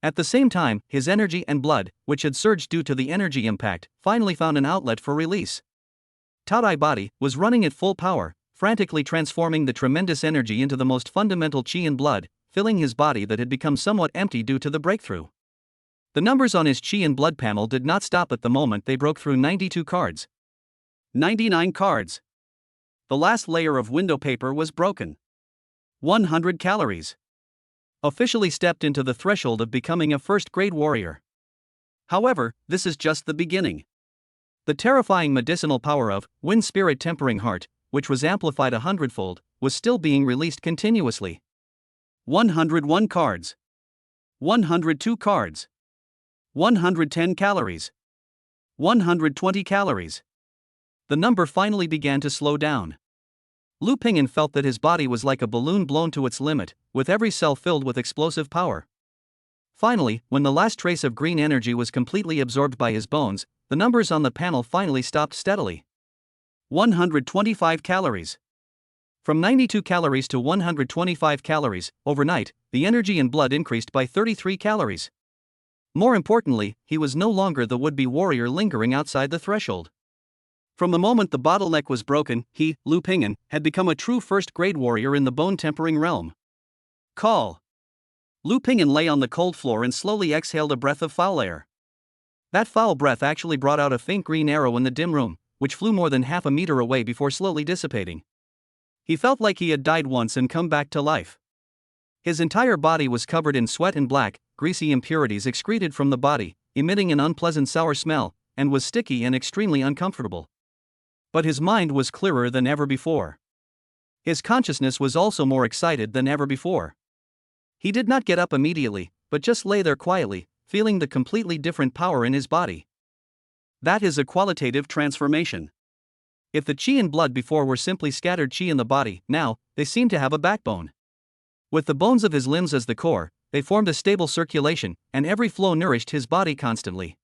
At the same time, his energy and blood, which had surged due to the energy impact, finally found an outlet for release. Taodai body was running at full power, frantically transforming the tremendous energy into the most fundamental qi and blood, filling his body that had become somewhat empty due to the breakthrough. The numbers on his Qi and Blood panel did not stop at the moment they broke through 92 cards. 99 cards. The last layer of window paper was broken. 100 calories. Officially stepped into the threshold of becoming a first-grade warrior. However, this is just the beginning. The terrifying medicinal power of Wind Spirit Tempering Heart, which was amplified 100-fold, was still being released continuously. 101 cards. 102 cards. 110 calories. 120 calories. The number finally began to slow down. Lu Ping'an felt that his body was like a balloon blown to its limit, with every cell filled with explosive power. Finally, when the last trace of green energy was completely absorbed by his bones, the numbers on the panel finally stopped steadily. 125 calories. From 92 calories to 125 calories, overnight, the energy and blood increased by 33 calories. More importantly, he was no longer the would-be warrior lingering outside the threshold. From the moment the bottleneck was broken, he, Lu Ping'an, had become a true first-grade warrior in the bone-tempering realm. Call. Lu Ping'an lay on the cold floor and slowly exhaled a breath of foul air. That foul breath actually brought out a faint green arrow in the dim room, which flew more than half a meter away before slowly dissipating. He felt like he had died once and come back to life. His entire body was covered in sweat and black, greasy impurities excreted from the body, emitting an unpleasant sour smell, and was sticky and extremely uncomfortable. But his mind was clearer than ever before. His consciousness was also more excited than ever before. He did not get up immediately, but just lay there quietly, feeling the completely different power in his body. That is a qualitative transformation. If the qi and blood before were simply scattered qi in the body, now, they seemed to have a backbone. With the bones of his limbs as the core, they formed a stable circulation, and every flow nourished his body constantly.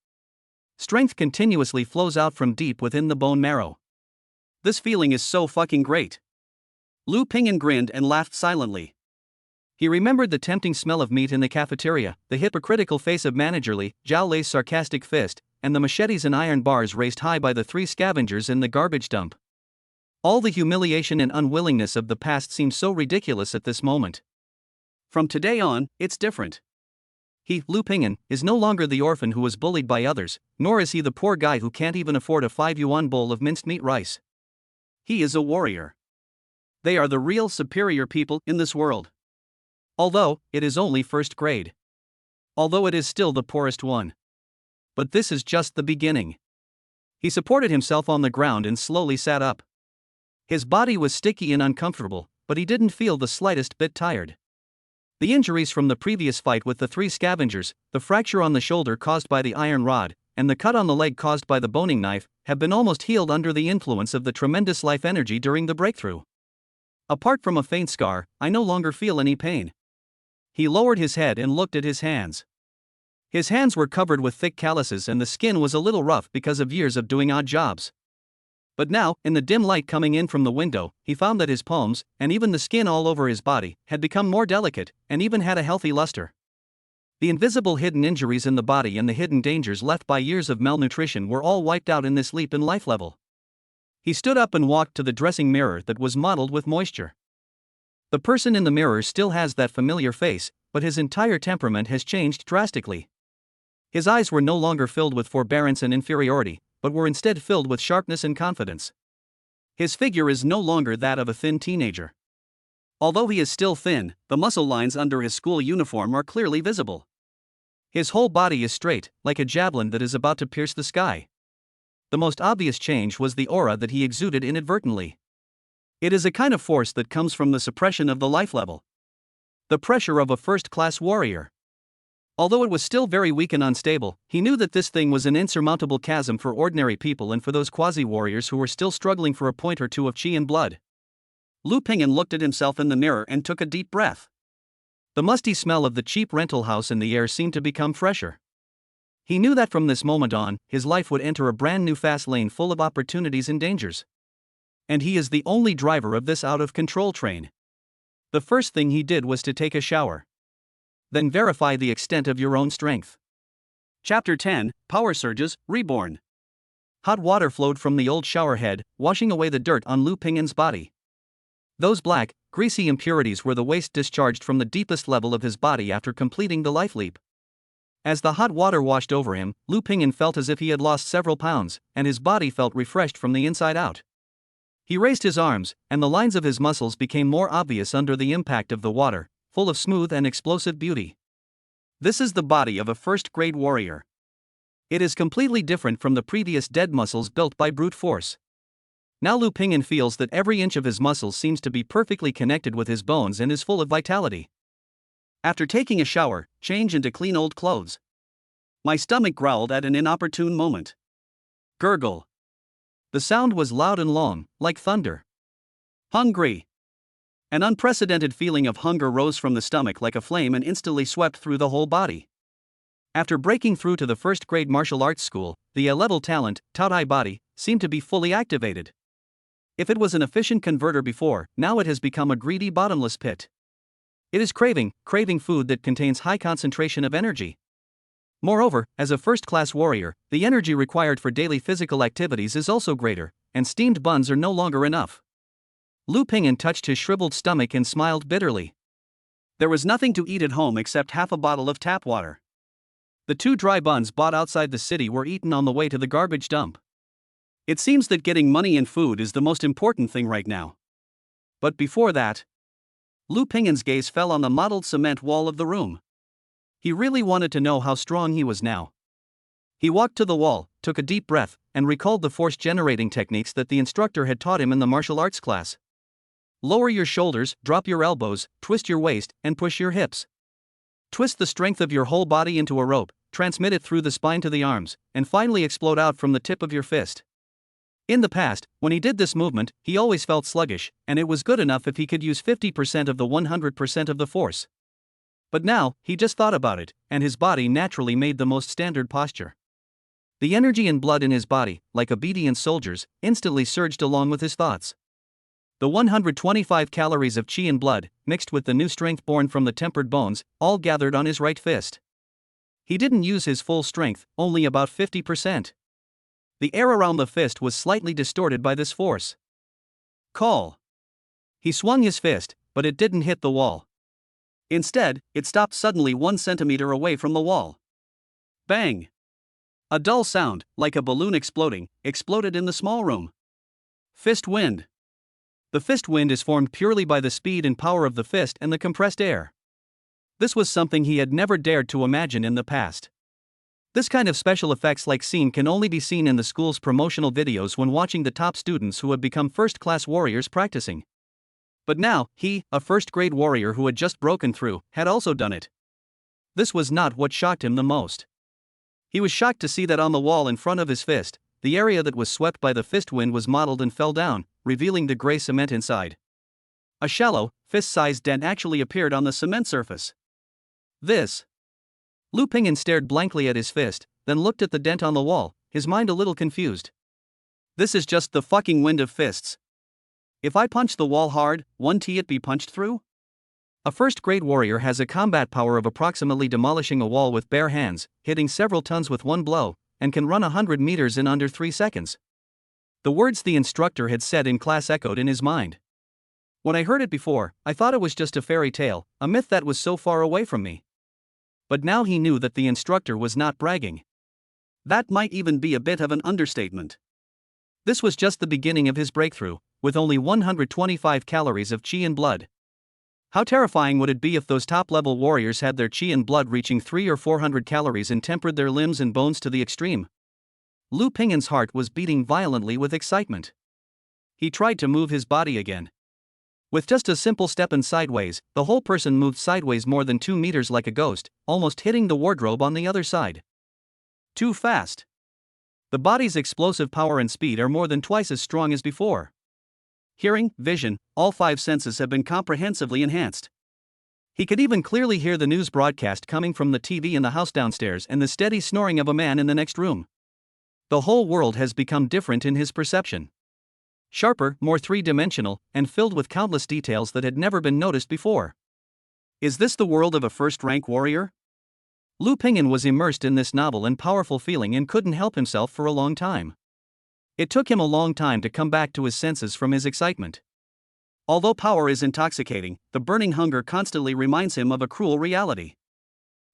Strength continuously flows out from deep within the bone marrow. This feeling is so fucking great. Lu Ping'an grinned and laughed silently. He remembered the tempting smell of meat in the cafeteria, the hypocritical face of manager Li, Zhao Lei's sarcastic fist, and the machetes and iron bars raised high by the three scavengers in the garbage dump. All the humiliation and unwillingness of the past seemed so ridiculous at this moment. From today on, it's different. He, Lu Ping'an, is no longer the orphan who was bullied by others, nor is he the poor guy who can't even afford a 5 yuan bowl of minced meat rice. He is a warrior. They are the real superior people in this world. Although, it is only first grade. Although it is still the poorest one. But this is just the beginning. He supported himself on the ground and slowly sat up. His body was sticky and uncomfortable, but he didn't feel the slightest bit tired. The injuries from the previous fight with the three scavengers, the fracture on the shoulder caused by the iron rod, and the cut on the leg caused by the boning knife, have been almost healed under the influence of the tremendous life energy during the breakthrough. Apart from a faint scar, I no longer feel any pain. He lowered his head and looked at his hands. His hands were covered with thick calluses and the skin was a little rough because of years of doing odd jobs. But now, in the dim light coming in from the window, he found that his palms, and even the skin all over his body, had become more delicate, and even had a healthy luster. The invisible hidden injuries in the body and the hidden dangers left by years of malnutrition were all wiped out in this leap in life level. He stood up and walked to the dressing mirror that was mottled with moisture. The person in the mirror still has that familiar face, but his entire temperament has changed drastically. His eyes were no longer filled with forbearance and inferiority, but were instead filled with sharpness and confidence. His figure is no longer that of a thin teenager. Although he is still thin, the muscle lines under his school uniform are clearly visible. His whole body is straight, like a javelin that is about to pierce the sky. The most obvious change was the aura that he exuded inadvertently. It is a kind of force that comes from the suppression of the life level. The pressure of a first-class warrior. Although it was still very weak and unstable, he knew that this thing was an insurmountable chasm for ordinary people and for those quasi-warriors who were still struggling for a point or two of qi and blood. Lu Ping'an looked at himself in the mirror and took a deep breath. The musty smell of the cheap rental house in the air seemed to become fresher. He knew that from this moment on, his life would enter a brand new fast lane full of opportunities and dangers. And he is the only driver of this out-of-control train. The first thing he did was to take a shower. Then verify the extent of your own strength. Chapter 10, Power Surges, Reborn. Hot water flowed from the old shower head, washing away the dirt on Lu Ping'an's body. Those black, greasy impurities were the waste discharged from the deepest level of his body after completing the life leap. As the hot water washed over him, Lu Ping'an felt as if he had lost several pounds, and his body felt refreshed from the inside out. He raised his arms, and the lines of his muscles became more obvious under the impact of the water, full of smooth and explosive beauty. This is the body of a first-grade warrior. It is completely different from the previous dead muscles built by brute force. Now Lu Ping'an feels that every inch of his muscles seems to be perfectly connected with his bones and is full of vitality. After taking a shower, change into clean old clothes. My stomach growled at an inopportune moment. Gurgle. The sound was loud and long, like thunder. Hungry. An unprecedented feeling of hunger rose from the stomach like a flame and instantly swept through the whole body. After breaking through to the first-grade martial arts school, the A-level talent, Taotai body, seemed to be fully activated. If it was an efficient converter before, now it has become a greedy bottomless pit. It is craving food that contains high concentration of energy. Moreover, as a first-class warrior, the energy required for daily physical activities is also greater, and steamed buns are no longer enough. Lu Ping'an touched his shriveled stomach and smiled bitterly. There was nothing to eat at home except half a bottle of tap water. The 2 dry buns bought outside the city were eaten on the way to the garbage dump. It seems that getting money and food is the most important thing right now. But before that, Lu Ping'an's gaze fell on the mottled cement wall of the room. He really wanted to know how strong he was now. He walked to the wall, took a deep breath, and recalled the force-generating techniques that the instructor had taught him in the martial arts class. Lower your shoulders, drop your elbows, twist your waist, and push your hips. Twist the strength of your whole body into a rope, transmit it through the spine to the arms, and finally explode out from the tip of your fist. In the past, when he did this movement, he always felt sluggish, and it was good enough if he could use 50% of the 100% of the force. But now, he just thought about it, and his body naturally made the most standard posture. The energy and blood in his body, like obedient soldiers, instantly surged along with his thoughts. The 125 calories of qi and blood, mixed with the new strength born from the tempered bones, all gathered on his right fist. He didn't use his full strength, only about 50%. The air around the fist was slightly distorted by this force. Call. He swung his fist, but it didn't hit the wall. Instead, it stopped suddenly 1 centimeter away from the wall. Bang! A dull sound, like a balloon exploding, exploded in the small room. Fist wind. The fist wind is formed purely by the speed and power of the fist and the compressed air. This was something he had never dared to imagine in the past. This kind of special effects-like scene can only be seen in the school's promotional videos when watching the top students who had become first-class warriors practicing. But now, he, a first-grade warrior who had just broken through, had also done it. This was not what shocked him the most. He was shocked to see that on the wall in front of his fist, the area that was swept by the fist wind was mottled and fell down, revealing the gray cement inside. A shallow, fist-sized dent actually appeared on the cement surface. This. Lu Ping'an stared blankly at his fist, then looked at the dent on the wall, his mind a little confused. This is just the fucking wind of fists. If I punch the wall hard, won't it be punched through? A first-grade warrior has a combat power of approximately demolishing a wall with bare hands, hitting several tons with one blow, and can run 100 meters in under 3 seconds. The words the instructor had said in class echoed in his mind. When I heard it before, I thought it was just a fairy tale, a myth that was so far away from me. But now he knew that the instructor was not bragging. That might even be a bit of an understatement. This was just the beginning of his breakthrough, with only 125 calories of qi and blood. How terrifying would it be if those top-level warriors had their qi and blood reaching 300 or 400 calories and tempered their limbs and bones to the extreme? Lu Ping'an's heart was beating violently with excitement. He tried to move his body again. With just a simple step and sideways, the whole person moved sideways more than 2 meters like a ghost, almost hitting the wardrobe on the other side. Too fast. The body's explosive power and speed are more than twice as strong as before. Hearing, vision, all 5 senses have been comprehensively enhanced. He could even clearly hear the news broadcast coming from the TV in the house downstairs and the steady snoring of a man in the next room. The whole world has become different in his perception. Sharper, more three-dimensional, and filled with countless details that had never been noticed before. Is this the world of a first-rank warrior? Lu Ping'an was immersed in this novel and powerful feeling and couldn't help himself for a long time. It took him a long time to come back to his senses from his excitement. Although power is intoxicating, the burning hunger constantly reminds him of a cruel reality.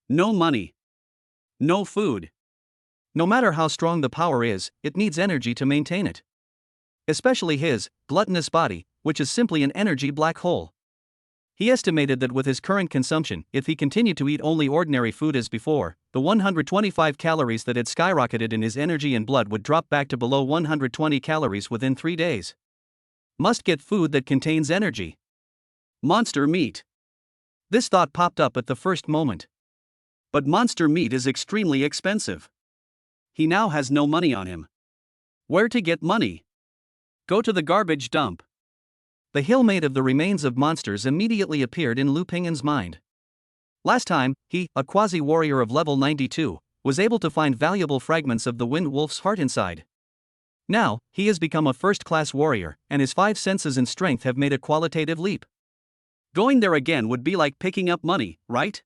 No money. No food. No matter how strong the power is, it needs energy to maintain it. Especially his gluttonous body, which is simply an energy black hole. He estimated that with his current consumption, if he continued to eat only ordinary food as before, the 125 calories that had skyrocketed in his energy and blood would drop back to below 120 calories within 3 days. Must get food that contains energy. Monster meat. This thought popped up at the first moment. But monster meat is extremely expensive. He now has no money on him. Where to get money? Go to the garbage dump. The hill made of the remains of monsters immediately appeared in Lu Ping'an's mind. Last time, he, a quasi-warrior of level 92, was able to find valuable fragments of the Wind Wolf's heart inside. Now, he has become a first-class warrior, and his 5 senses and strength have made a qualitative leap. Going there again would be like picking up money, right?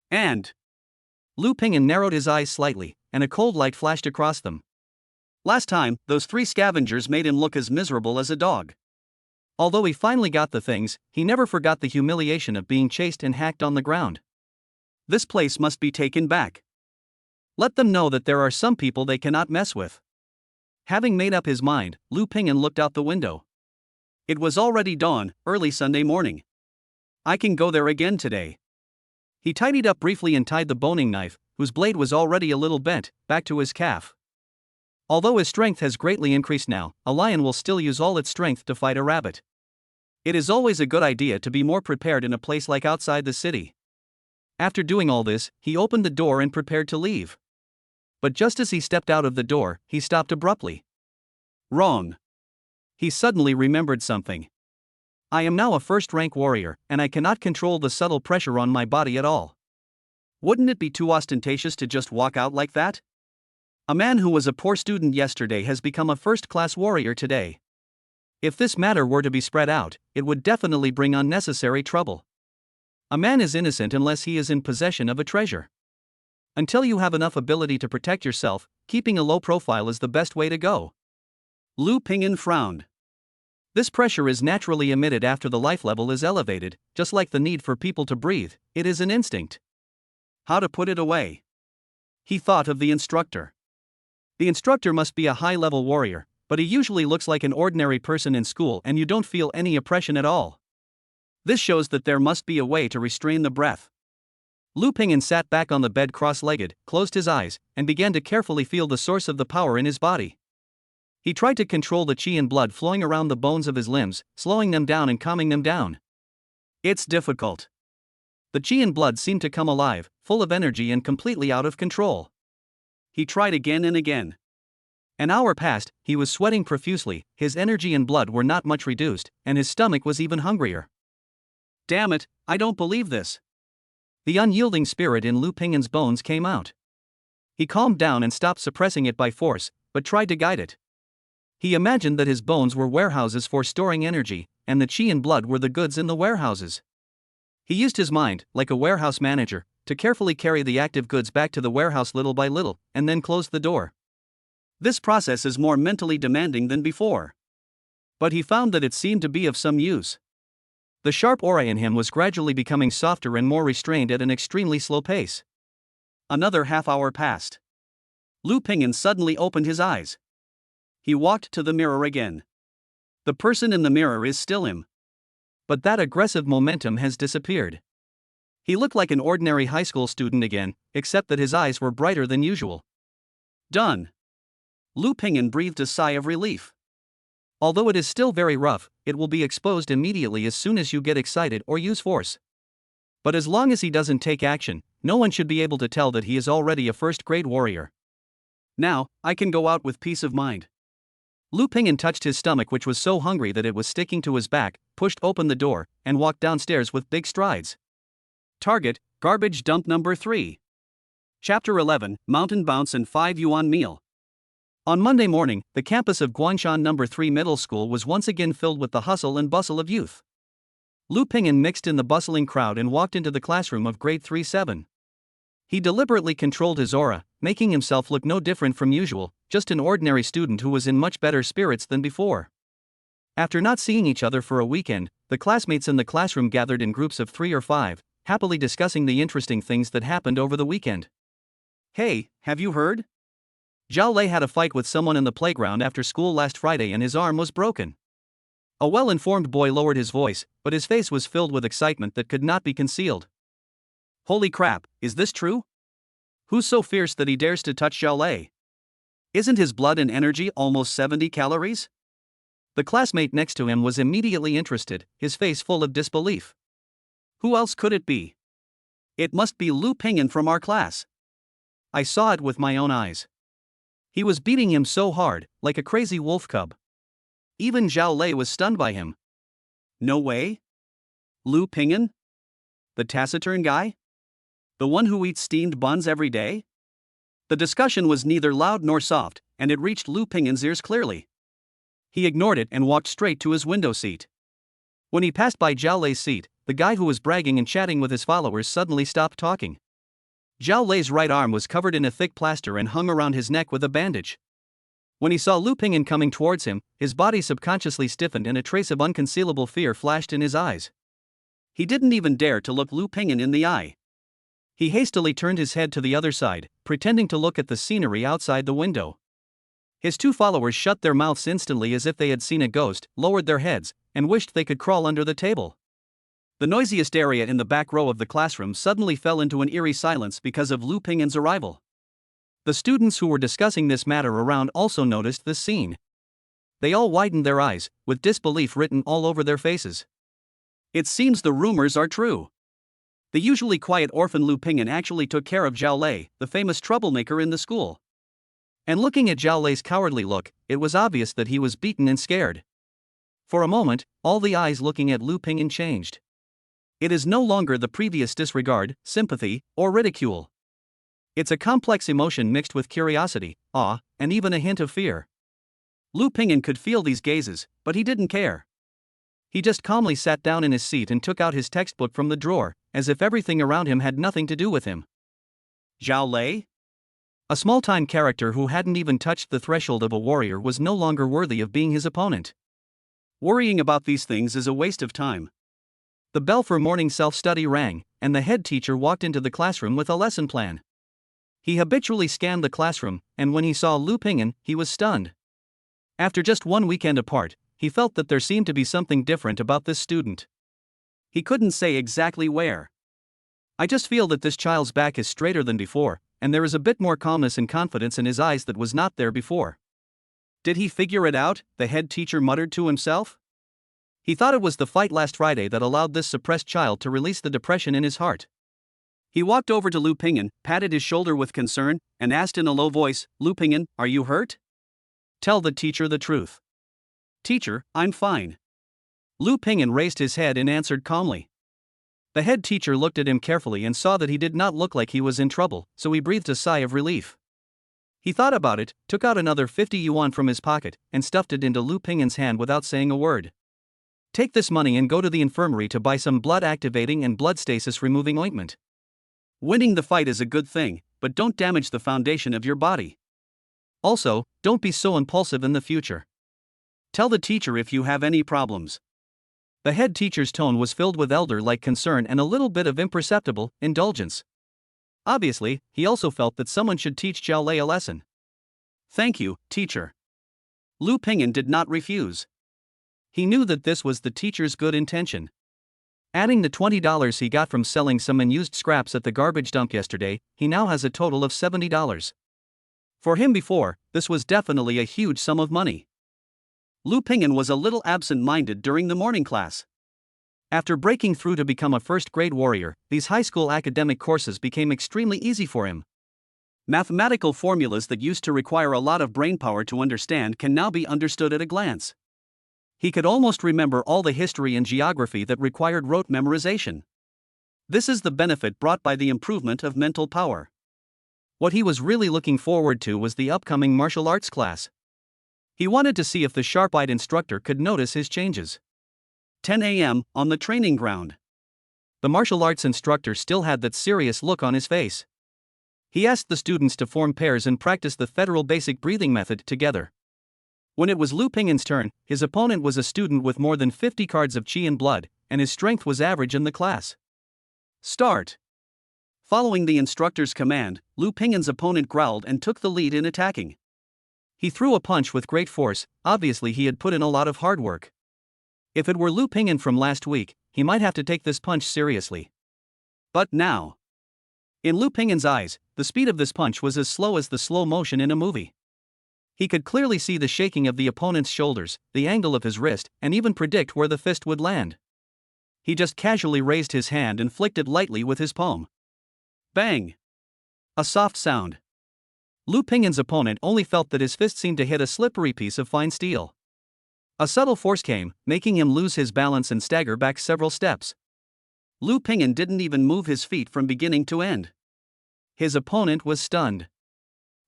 And Lu Ping'an narrowed his eyes slightly, and a cold light flashed across them. Last time, those 3 scavengers made him look as miserable as a dog. Although he finally got the things, he never forgot the humiliation of being chased and hacked on the ground. This place must be taken back. Let them know that there are some people they cannot mess with. Having made up his mind, Lu Ping'an looked out the window. It was already dawn, early Sunday morning. I can go there again today. He tidied up briefly and tied the boning knife, whose blade was already a little bent, back to his calf. Although his strength has greatly increased now, a lion will still use all its strength to fight a rabbit. It is always a good idea to be more prepared in a place like outside the city. After doing all this, he opened the door and prepared to leave. But just as he stepped out of the door, he stopped abruptly. Wrong. He suddenly remembered something. I am now a first-rank warrior, and I cannot control the subtle pressure on my body at all. Wouldn't it be too ostentatious to just walk out like that? A man who was a poor student yesterday has become a first-class warrior today. If this matter were to be spread out, it would definitely bring unnecessary trouble. A man is innocent unless he is in possession of a treasure. Until you have enough ability to protect yourself, keeping a low profile is the best way to go. Lu Ping'an frowned. This pressure is naturally emitted after the life level is elevated, just like the need for people to breathe, it is an instinct. How to put it away? He thought of the instructor. The instructor must be a high-level warrior, but he usually looks like an ordinary person in school and you don't feel any oppression at all. This shows that there must be a way to restrain the breath. Lu Ping'an sat back on the bed cross-legged, closed his eyes, and began to carefully feel the source of the power in his body. He tried to control the qi and blood flowing around the bones of his limbs, slowing them down and calming them down. It's difficult. The qi and blood seemed to come alive, full of energy and completely out of control. He tried again and again. An hour passed, he was sweating profusely, his energy and blood were not much reduced, and his stomach was even hungrier. Damn it, I don't believe this. The unyielding spirit in Lu Ping'an's bones came out. He calmed down and stopped suppressing it by force, but tried to guide it. He imagined that his bones were warehouses for storing energy, and the qi and blood were the goods in the warehouses. He used his mind, like a warehouse manager, to carefully carry the active goods back to the warehouse little by little, and then closed the door. This process is more mentally demanding than before. But he found that it seemed to be of some use. The sharp aura in him was gradually becoming softer and more restrained at an extremely slow pace. Another half-hour passed. Lu Ping'an suddenly opened his eyes. He walked to the mirror again. The person in the mirror is still him. But that aggressive momentum has disappeared. He looked like an ordinary high school student again, except that his eyes were brighter than usual. Done. Lu Ping'an breathed a sigh of relief. Although it is still very rough, it will be exposed immediately as soon as you get excited or use force. But as long as he doesn't take action, no one should be able to tell that he is already a first-grade warrior. Now, I can go out with peace of mind. Lu Ping'an touched his stomach, which was so hungry that it was sticking to his back, pushed open the door, and walked downstairs with big strides. Target, Garbage Dump Number 3. Chapter 11, Mountain Bounce and 5 Yuan Meal. On Monday morning, the campus of Guangshan No. 3 Middle School was once again filled with the hustle and bustle of youth. Lu Ping'an mixed in the bustling crowd and walked into the classroom of grade 3-7. He deliberately controlled his aura, making himself look no different from usual, just an ordinary student who was in much better spirits than before. After not seeing each other for a weekend, the classmates in the classroom gathered in groups of 3 or 5, happily discussing the interesting things that happened over the weekend. Hey, have you heard? Zhao Lei had a fight with someone in the playground after school last Friday and his arm was broken. A well-informed boy lowered his voice, but his face was filled with excitement that could not be concealed. Holy crap, is this true? Who's so fierce that he dares to touch Zhao Lei? Isn't his blood and energy almost 70 calories? The classmate next to him was immediately interested, his face full of disbelief. Who else could it be? It must be Lu Ping'an from our class. I saw it with my own eyes. He was beating him so hard, like a crazy wolf cub. Even Zhao Lei was stunned by him. No way? Lu Ping'an? The taciturn guy? The one who eats steamed buns every day? The discussion was neither loud nor soft, and it reached Lu Ping'an's ears clearly. He ignored it and walked straight to his window seat. When he passed by Zhao Lei's seat, the guy who was bragging and chatting with his followers suddenly stopped talking. Zhao Lei's right arm was covered in a thick plaster and hung around his neck with a bandage. When he saw Lu Ping'an coming towards him, his body subconsciously stiffened and a trace of unconcealable fear flashed in his eyes. He didn't even dare to look Lu Ping'an in the eye. He hastily turned his head to the other side, pretending to look at the scenery outside the window. His two followers shut their mouths instantly as if they had seen a ghost, lowered their heads, and wished they could crawl under the table. The noisiest area in the back row of the classroom suddenly fell into an eerie silence because of Lu Ping'an's arrival. The students who were discussing this matter around also noticed this scene. They all widened their eyes, with disbelief written all over their faces. It seems the rumors are true. The usually quiet orphan Lu Ping'an actually took care of Zhao Lei, the famous troublemaker in the school. And looking at Zhao Lei's cowardly look, it was obvious that he was beaten and scared. For a moment, all the eyes looking at Lu Ping'an changed. It is no longer the previous disregard, sympathy, or ridicule. It's a complex emotion mixed with curiosity, awe, and even a hint of fear. Lu Ping'an could feel these gazes, but he didn't care. He just calmly sat down in his seat and took out his textbook from the drawer, as if everything around him had nothing to do with him. Zhao Lei? A small-time character who hadn't even touched the threshold of a warrior was no longer worthy of being his opponent. Worrying about these things is a waste of time. The bell for morning self-study rang, and the head teacher walked into the classroom with a lesson plan. He habitually scanned the classroom, and when he saw Lu Ping'an, he was stunned. After just one weekend apart, he felt that there seemed to be something different about this student. He couldn't say exactly where. I just feel that this child's back is straighter than before, and there is a bit more calmness and confidence in his eyes that was not there before. Did he figure it out? The head teacher muttered to himself. He thought it was the fight last Friday that allowed this suppressed child to release the depression in his heart. He walked over to Lu Ping'an, patted his shoulder with concern, and asked in a low voice, "Lu Ping'an, are you hurt?" "Tell the teacher the truth." "Teacher, I'm fine." Lu Ping'an raised his head and answered calmly. The head teacher looked at him carefully and saw that he did not look like he was in trouble, so he breathed a sigh of relief. He thought about it, took out another 50 yuan from his pocket, and stuffed it into Lu Ping'an's hand without saying a word. "Take this money and go to the infirmary to buy some blood-activating and blood stasis-removing ointment. Winning the fight is a good thing, but don't damage the foundation of your body. Also, don't be so impulsive in the future. Tell the teacher if you have any problems." The head teacher's tone was filled with elder-like concern and a little bit of imperceptible indulgence. Obviously, he also felt that someone should teach Zhao Lei a lesson. "Thank you, teacher." Lu Ping'an did not refuse. He knew that this was the teacher's good intention. Adding the $20 he got from selling some unused scraps at the garbage dump yesterday, he now has a total of $70. For him before, this was definitely a huge sum of money. Lu Ping'an was a little absent-minded during the morning class. After breaking through to become a first-grade warrior, these high school academic courses became extremely easy for him. Mathematical formulas that used to require a lot of brainpower to understand can now be understood at a glance. He could almost remember all the history and geography that required rote memorization. This is the benefit brought by the improvement of mental power. What he was really looking forward to was the upcoming martial arts class. He wanted to see if the sharp-eyed instructor could notice his changes. 10 a.m. on the training ground. The martial arts instructor still had that serious look on his face. He asked the students to form pairs and practice the federal basic breathing method together. When it was Lu Ping'an's turn, his opponent was a student with more than 50 cards of Qi and blood, and his strength was average in the class. Start. Following the instructor's command, Lu Ping'an's opponent growled and took the lead in attacking. He threw a punch with great force, obviously he had put in a lot of hard work. If it were Lu Ping'an from last week, he might have to take this punch seriously. But now. In Lu Ping'an's eyes, the speed of this punch was as slow as the slow motion in a movie. He could clearly see the shaking of the opponent's shoulders, the angle of his wrist, and even predict where the fist would land. He just casually raised his hand and flicked it lightly with his palm. Bang! A soft sound. Lu Ping'an's opponent only felt that his fist seemed to hit a slippery piece of fine steel. A subtle force came, making him lose his balance and stagger back several steps. Lu Ping'an didn't even move his feet from beginning to end. His opponent was stunned.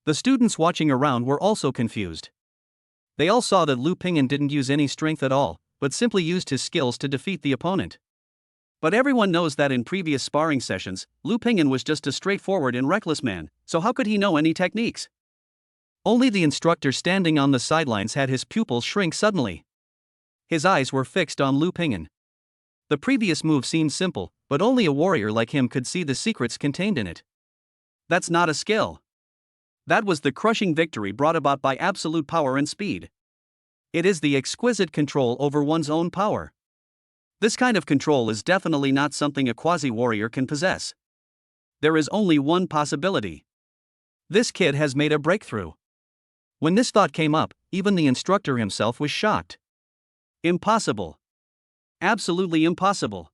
The students watching around were also confused. They all saw that Lu Ping'an didn't use any strength at all, but simply used his skills to defeat the opponent. But everyone knows that in previous sparring sessions, Lu Ping'an was just a straightforward and reckless man, so how could he know any techniques? Only the instructor standing on the sidelines had his pupils shrink suddenly. His eyes were fixed on Lu Ping'an. The previous move seemed simple, but only a warrior like him could see the secrets contained in it. That's not a skill. That was the crushing victory brought about by absolute power and speed. It is the exquisite control over one's own power. This kind of control is definitely not something a quasi-warrior can possess. There is only one possibility. This kid has made a breakthrough. When this thought came up, even the instructor himself was shocked. Impossible. Absolutely impossible.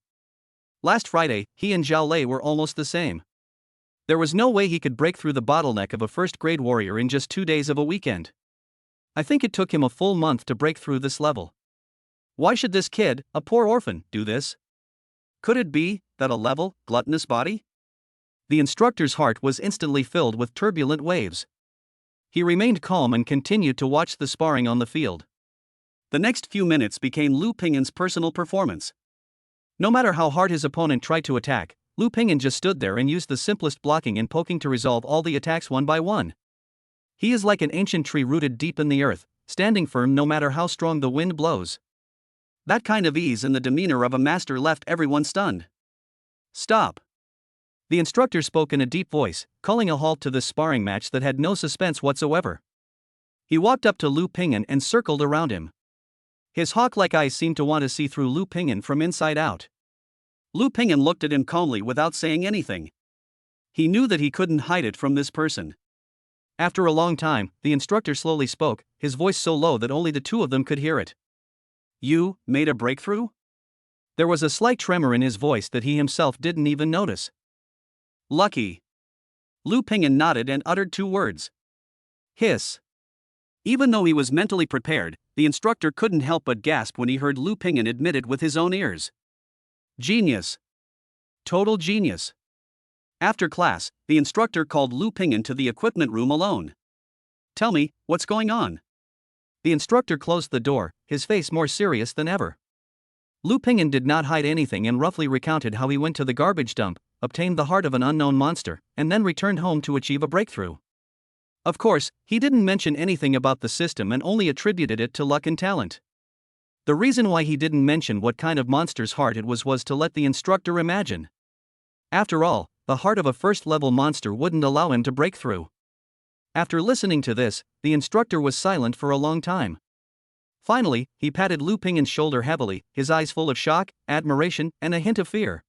Last Friday, he and Zhao Lei were almost the same. There was no way he could break through the bottleneck of a first-grade warrior in just 2 days of a weekend. I think it took him a full month to break through this level. Why should this kid, a poor orphan, do this? Could it be that a level, gluttonous body? The instructor's heart was instantly filled with turbulent waves. He remained calm and continued to watch the sparring on the field. The next few minutes became Lu Ping'an's personal performance. No matter how hard his opponent tried to attack, Lu Ping'an just stood there and used the simplest blocking and poking to resolve all the attacks one by one. He is like an ancient tree rooted deep in the earth, standing firm no matter how strong the wind blows. That kind of ease in the demeanor of a master left everyone stunned. Stop. The instructor spoke in a deep voice, calling a halt to this sparring match that had no suspense whatsoever. He walked up to Lu Ping'an and circled around him. His hawk-like eyes seemed to want to see through Lu Ping'an from inside out. Lu Ping'an looked at him calmly without saying anything. He knew that he couldn't hide it from this person. After a long time, the instructor slowly spoke, his voice so low that only the two of them could hear it. You made a breakthrough? There was a slight tremor in his voice that he himself didn't even notice. Lucky. Lu Ping'an nodded and uttered 2 words. Hiss. Even though he was mentally prepared, the instructor couldn't help but gasp when he heard Lu Ping'an admit it with his own ears. Genius. Total genius. After class, the instructor called Lu Ping'an to the equipment room alone. Tell me, what's going on? The instructor closed the door, his face more serious than ever. Lu Ping'an did not hide anything and roughly recounted how he went to the garbage dump, obtained the heart of an unknown monster, and then returned home to achieve a breakthrough. Of course, he didn't mention anything about the system and only attributed it to luck and talent. The reason why he didn't mention what kind of monster's heart it was to let the instructor imagine. After all, the heart of a first-level monster wouldn't allow him to break through. After listening to this, the instructor was silent for a long time. Finally, he patted Lu Ping'an's shoulder heavily, his eyes full of shock, admiration, and a hint of fear.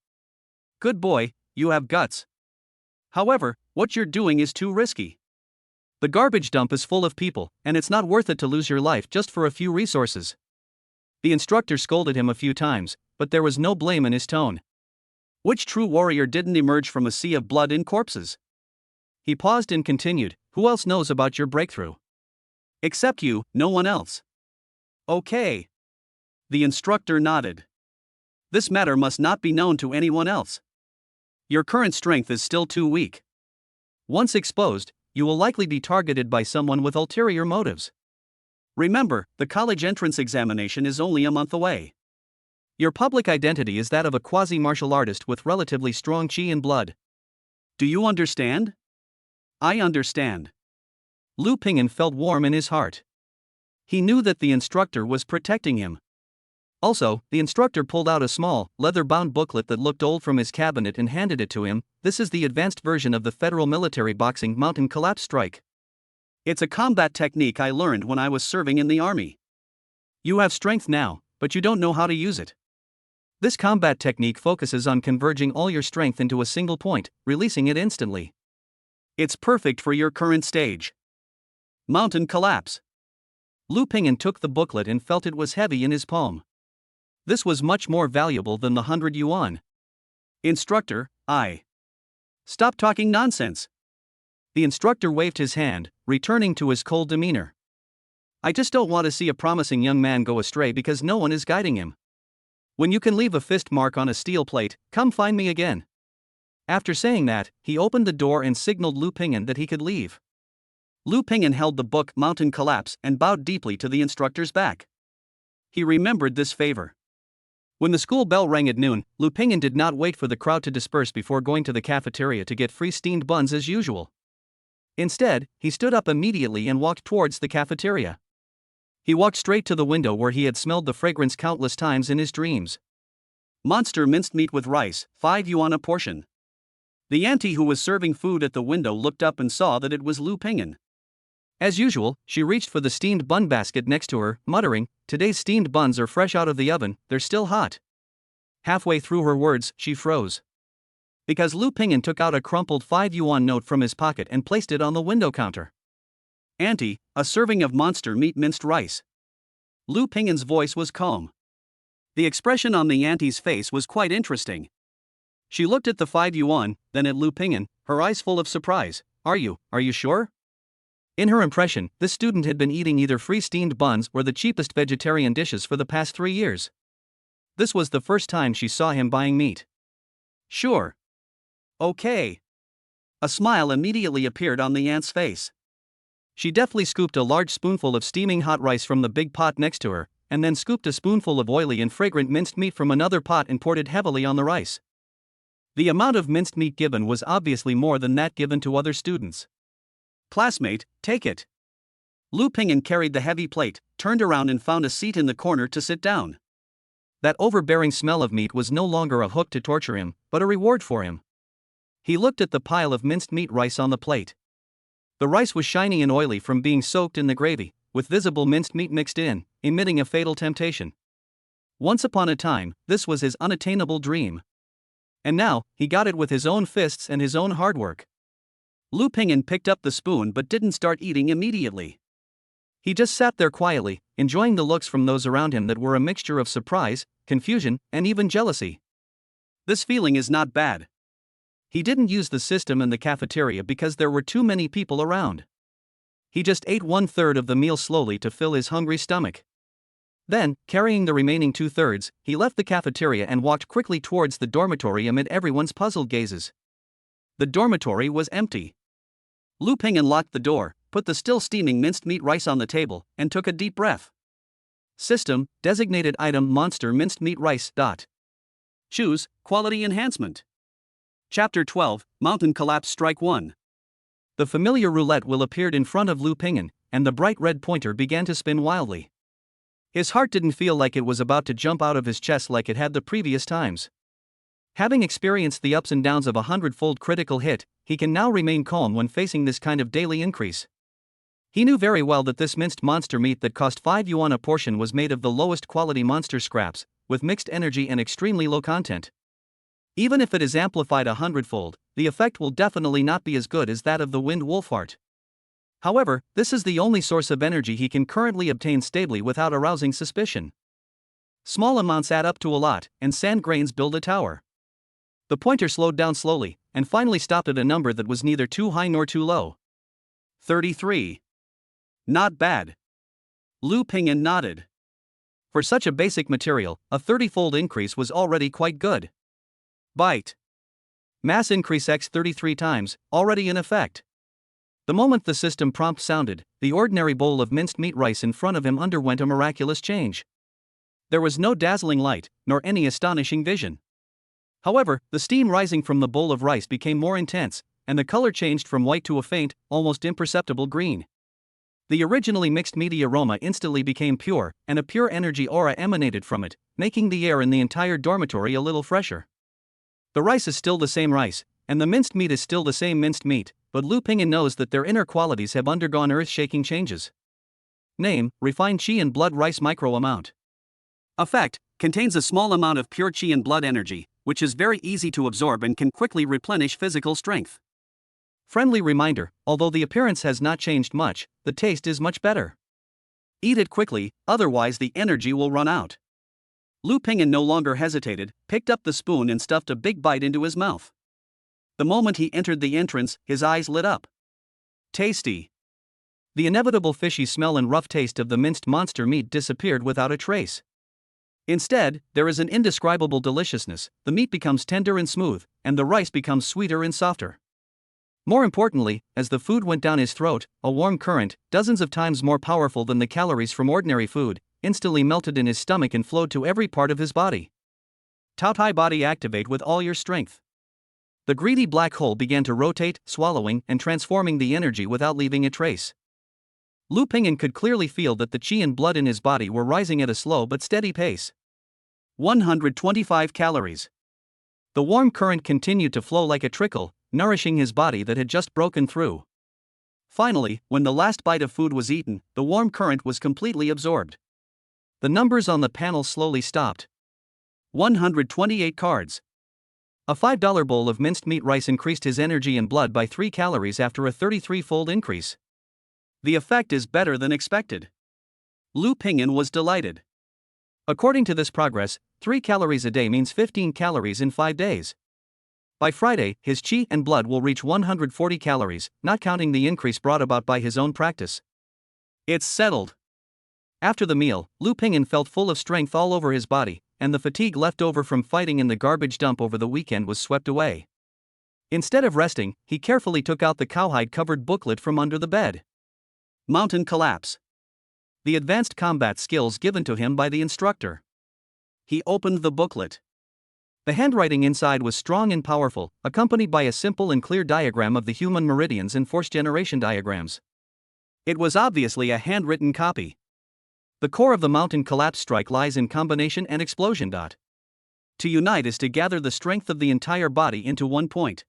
Good boy, you have guts. However, what you're doing is too risky. The garbage dump is full of people, and it's not worth it to lose your life just for a few resources. The instructor scolded him a few times, but there was no blame in his tone. Which true warrior didn't emerge from a sea of blood and corpses? He paused and continued, who else knows about your breakthrough? Except you, no one else. Okay. The instructor nodded. This matter must not be known to anyone else. Your current strength is still too weak. Once exposed, you will likely be targeted by someone with ulterior motives. Remember, the college entrance examination is only a month away. Your public identity is that of a quasi-martial artist with relatively strong qi and blood. Do you understand? I understand. Lu Ping'an felt warm in his heart. He knew that the instructor was protecting him. Also, the instructor pulled out a small, leather-bound booklet that looked old from his cabinet and handed it to him. This is the advanced version of the Federal Military Boxing Mountain Collapse Strike. It's a combat technique I learned when I was serving in the army. You have strength now, but you don't know how to use it. This combat technique focuses on converging all your strength into a single point, releasing it instantly. It's perfect for your current stage. Mountain Collapse. Lu Ping'an took the booklet and felt it was heavy in his palm. This was much more valuable than the 100 yuan. Instructor, Stop talking nonsense. The instructor waved his hand, returning to his cold demeanor. I just don't want to see a promising young man go astray because no one is guiding him. When you can leave a fist mark on a steel plate, come find me again. After saying that, he opened the door and signaled Lu Ping'an that he could leave. Lu Ping'an held the book Mountain Collapse and bowed deeply to the instructor's back. He remembered this favor. When the school bell rang at noon, Lu Ping'an did not wait for the crowd to disperse before going to the cafeteria to get free steamed buns as usual. Instead, he stood up immediately and walked towards the cafeteria. He walked straight to the window where he had smelled the fragrance countless times in his dreams. Monster minced meat with rice, 5 yuan a portion. The auntie who was serving food at the window looked up and saw that it was Lu Ping'an. As usual, she reached for the steamed bun basket next to her, muttering, "Today's steamed buns are fresh out of the oven, they're still hot." Halfway through her words, she froze. Because Lu Ping'an took out a crumpled 5 yuan note from his pocket and placed it on the window counter. "Auntie, a serving of monster meat minced rice." Lu Ping'an's voice was calm. The expression on the auntie's face was quite interesting. She looked at the 5 yuan, then at Lu Ping'an, her eyes full of surprise. Are you sure?" In her impression, this student had been eating either free steamed buns or the cheapest vegetarian dishes for the past 3 years. This was the first time she saw him buying meat. "Sure. Okay." A smile immediately appeared on the aunt's face. She deftly scooped a large spoonful of steaming hot rice from the big pot next to her, and then scooped a spoonful of oily and fragrant minced meat from another pot and poured it heavily on the rice. The amount of minced meat given was obviously more than that given to other students. "Classmate, take it." Lu Ping'an carried the heavy plate, turned around and found a seat in the corner to sit down. That overbearing smell of meat was no longer a hook to torture him, but a reward for him. He looked at the pile of minced meat rice on the plate. The rice was shiny and oily from being soaked in the gravy, with visible minced meat mixed in, emitting a fatal temptation. Once upon a time, this was his unattainable dream. And now, he got it with his own fists and his own hard work. Lu Ping'an picked up the spoon but didn't start eating immediately. He just sat there quietly, enjoying the looks from those around him that were a mixture of surprise, confusion, and even jealousy. This feeling is not bad. He didn't use the system in the cafeteria because there were too many people around. He just ate 1/3 of the meal slowly to fill his hungry stomach. Then, carrying the remaining 2/3, he left the cafeteria and walked quickly towards the dormitory amid everyone's puzzled gazes. The dormitory was empty. Lu Ping'an locked the door, put the still steaming minced meat rice on the table, and took a deep breath. System, designated item monster minced meat rice. Choose, quality enhancement. Chapter 12, Mountain Collapse Strike 1. The familiar roulette wheel appeared in front of Lu Ping'an, and the bright red pointer began to spin wildly. His heart didn't feel like it was about to jump out of his chest like it had the previous times. Having experienced the ups and downs of a 100-fold critical hit, he can now remain calm when facing this kind of daily increase. He knew very well that this minced monster meat that cost 5 yuan a portion was made of the lowest quality monster scraps, with mixed energy and extremely low content. Even if it is amplified 100-fold, the effect will definitely not be as good as that of the wind wolfheart. However, this is the only source of energy he can currently obtain stably without arousing suspicion. Small amounts add up to a lot, and sand grains build a tower. The pointer slowed down slowly, and finally stopped at a number that was neither too high nor too low. 33. Not bad. Lu Ping'an nodded. For such a basic material, a 30-fold increase was already quite good. Bite. Mass increase x 33 times, already in effect. The moment the system prompt sounded, the ordinary bowl of minced meat rice in front of him underwent a miraculous change. There was no dazzling light, nor any astonishing vision. However, the steam rising from the bowl of rice became more intense, and the color changed from white to a faint, almost imperceptible green. The originally mixed meaty aroma instantly became pure, and a pure energy aura emanated from it, making the air in the entire dormitory a little fresher. The rice is still the same rice, and the minced meat is still the same minced meat, but Lu Ping'an knows that their inner qualities have undergone earth-shaking changes. Name, refined Qi and blood rice micro amount. Effect, contains a small amount of pure Qi and blood energy, which is very easy to absorb and can quickly replenish physical strength. Friendly reminder, although the appearance has not changed much, the taste is much better. Eat it quickly, otherwise the energy will run out. Lu Ping'an no longer hesitated, picked up the spoon and stuffed a big bite into his mouth. The moment he entered the entrance, his eyes lit up. Tasty. The inevitable fishy smell and rough taste of the minced monster meat disappeared without a trace. Instead, there is an indescribable deliciousness, the meat becomes tender and smooth, and the rice becomes sweeter and softer. More importantly, as the food went down his throat, a warm current, dozens of times more powerful than the calories from ordinary food, instantly melted in his stomach and flowed to every part of his body. Tao Tai body activate with all your strength. The greedy black hole began to rotate, swallowing and transforming the energy without leaving a trace. Lu Pingyan could clearly feel that the qi and blood in his body were rising at a slow but steady pace. 125 calories. The warm current continued to flow like a trickle, nourishing his body that had just broken through. Finally, when the last bite of food was eaten, the warm current was completely absorbed. The numbers on the panel slowly stopped. 128 cards. A $5 bowl of minced meat rice increased his energy and blood by 3 calories after a 33-fold increase. The effect is better than expected. Lu Pingyan was delighted. According to this progress, 3 calories a day means 15 calories in 5 days. By Friday, his qi and blood will reach 140 calories, not counting the increase brought about by his own practice. It's settled. After the meal, Lu Pingyan felt full of strength all over his body, and the fatigue left over from fighting in the garbage dump over the weekend was swept away. Instead of resting, he carefully took out the cowhide-covered booklet from under the bed. Mountain Collapse. The advanced combat skills given to him by the instructor. He opened the booklet. The handwriting inside was strong and powerful, accompanied by a simple and clear diagram of the human meridians and force generation diagrams. It was obviously a handwritten copy. The core of the mountain collapse strike lies in combination and explosion. To unite is to gather the strength of the entire body into one point.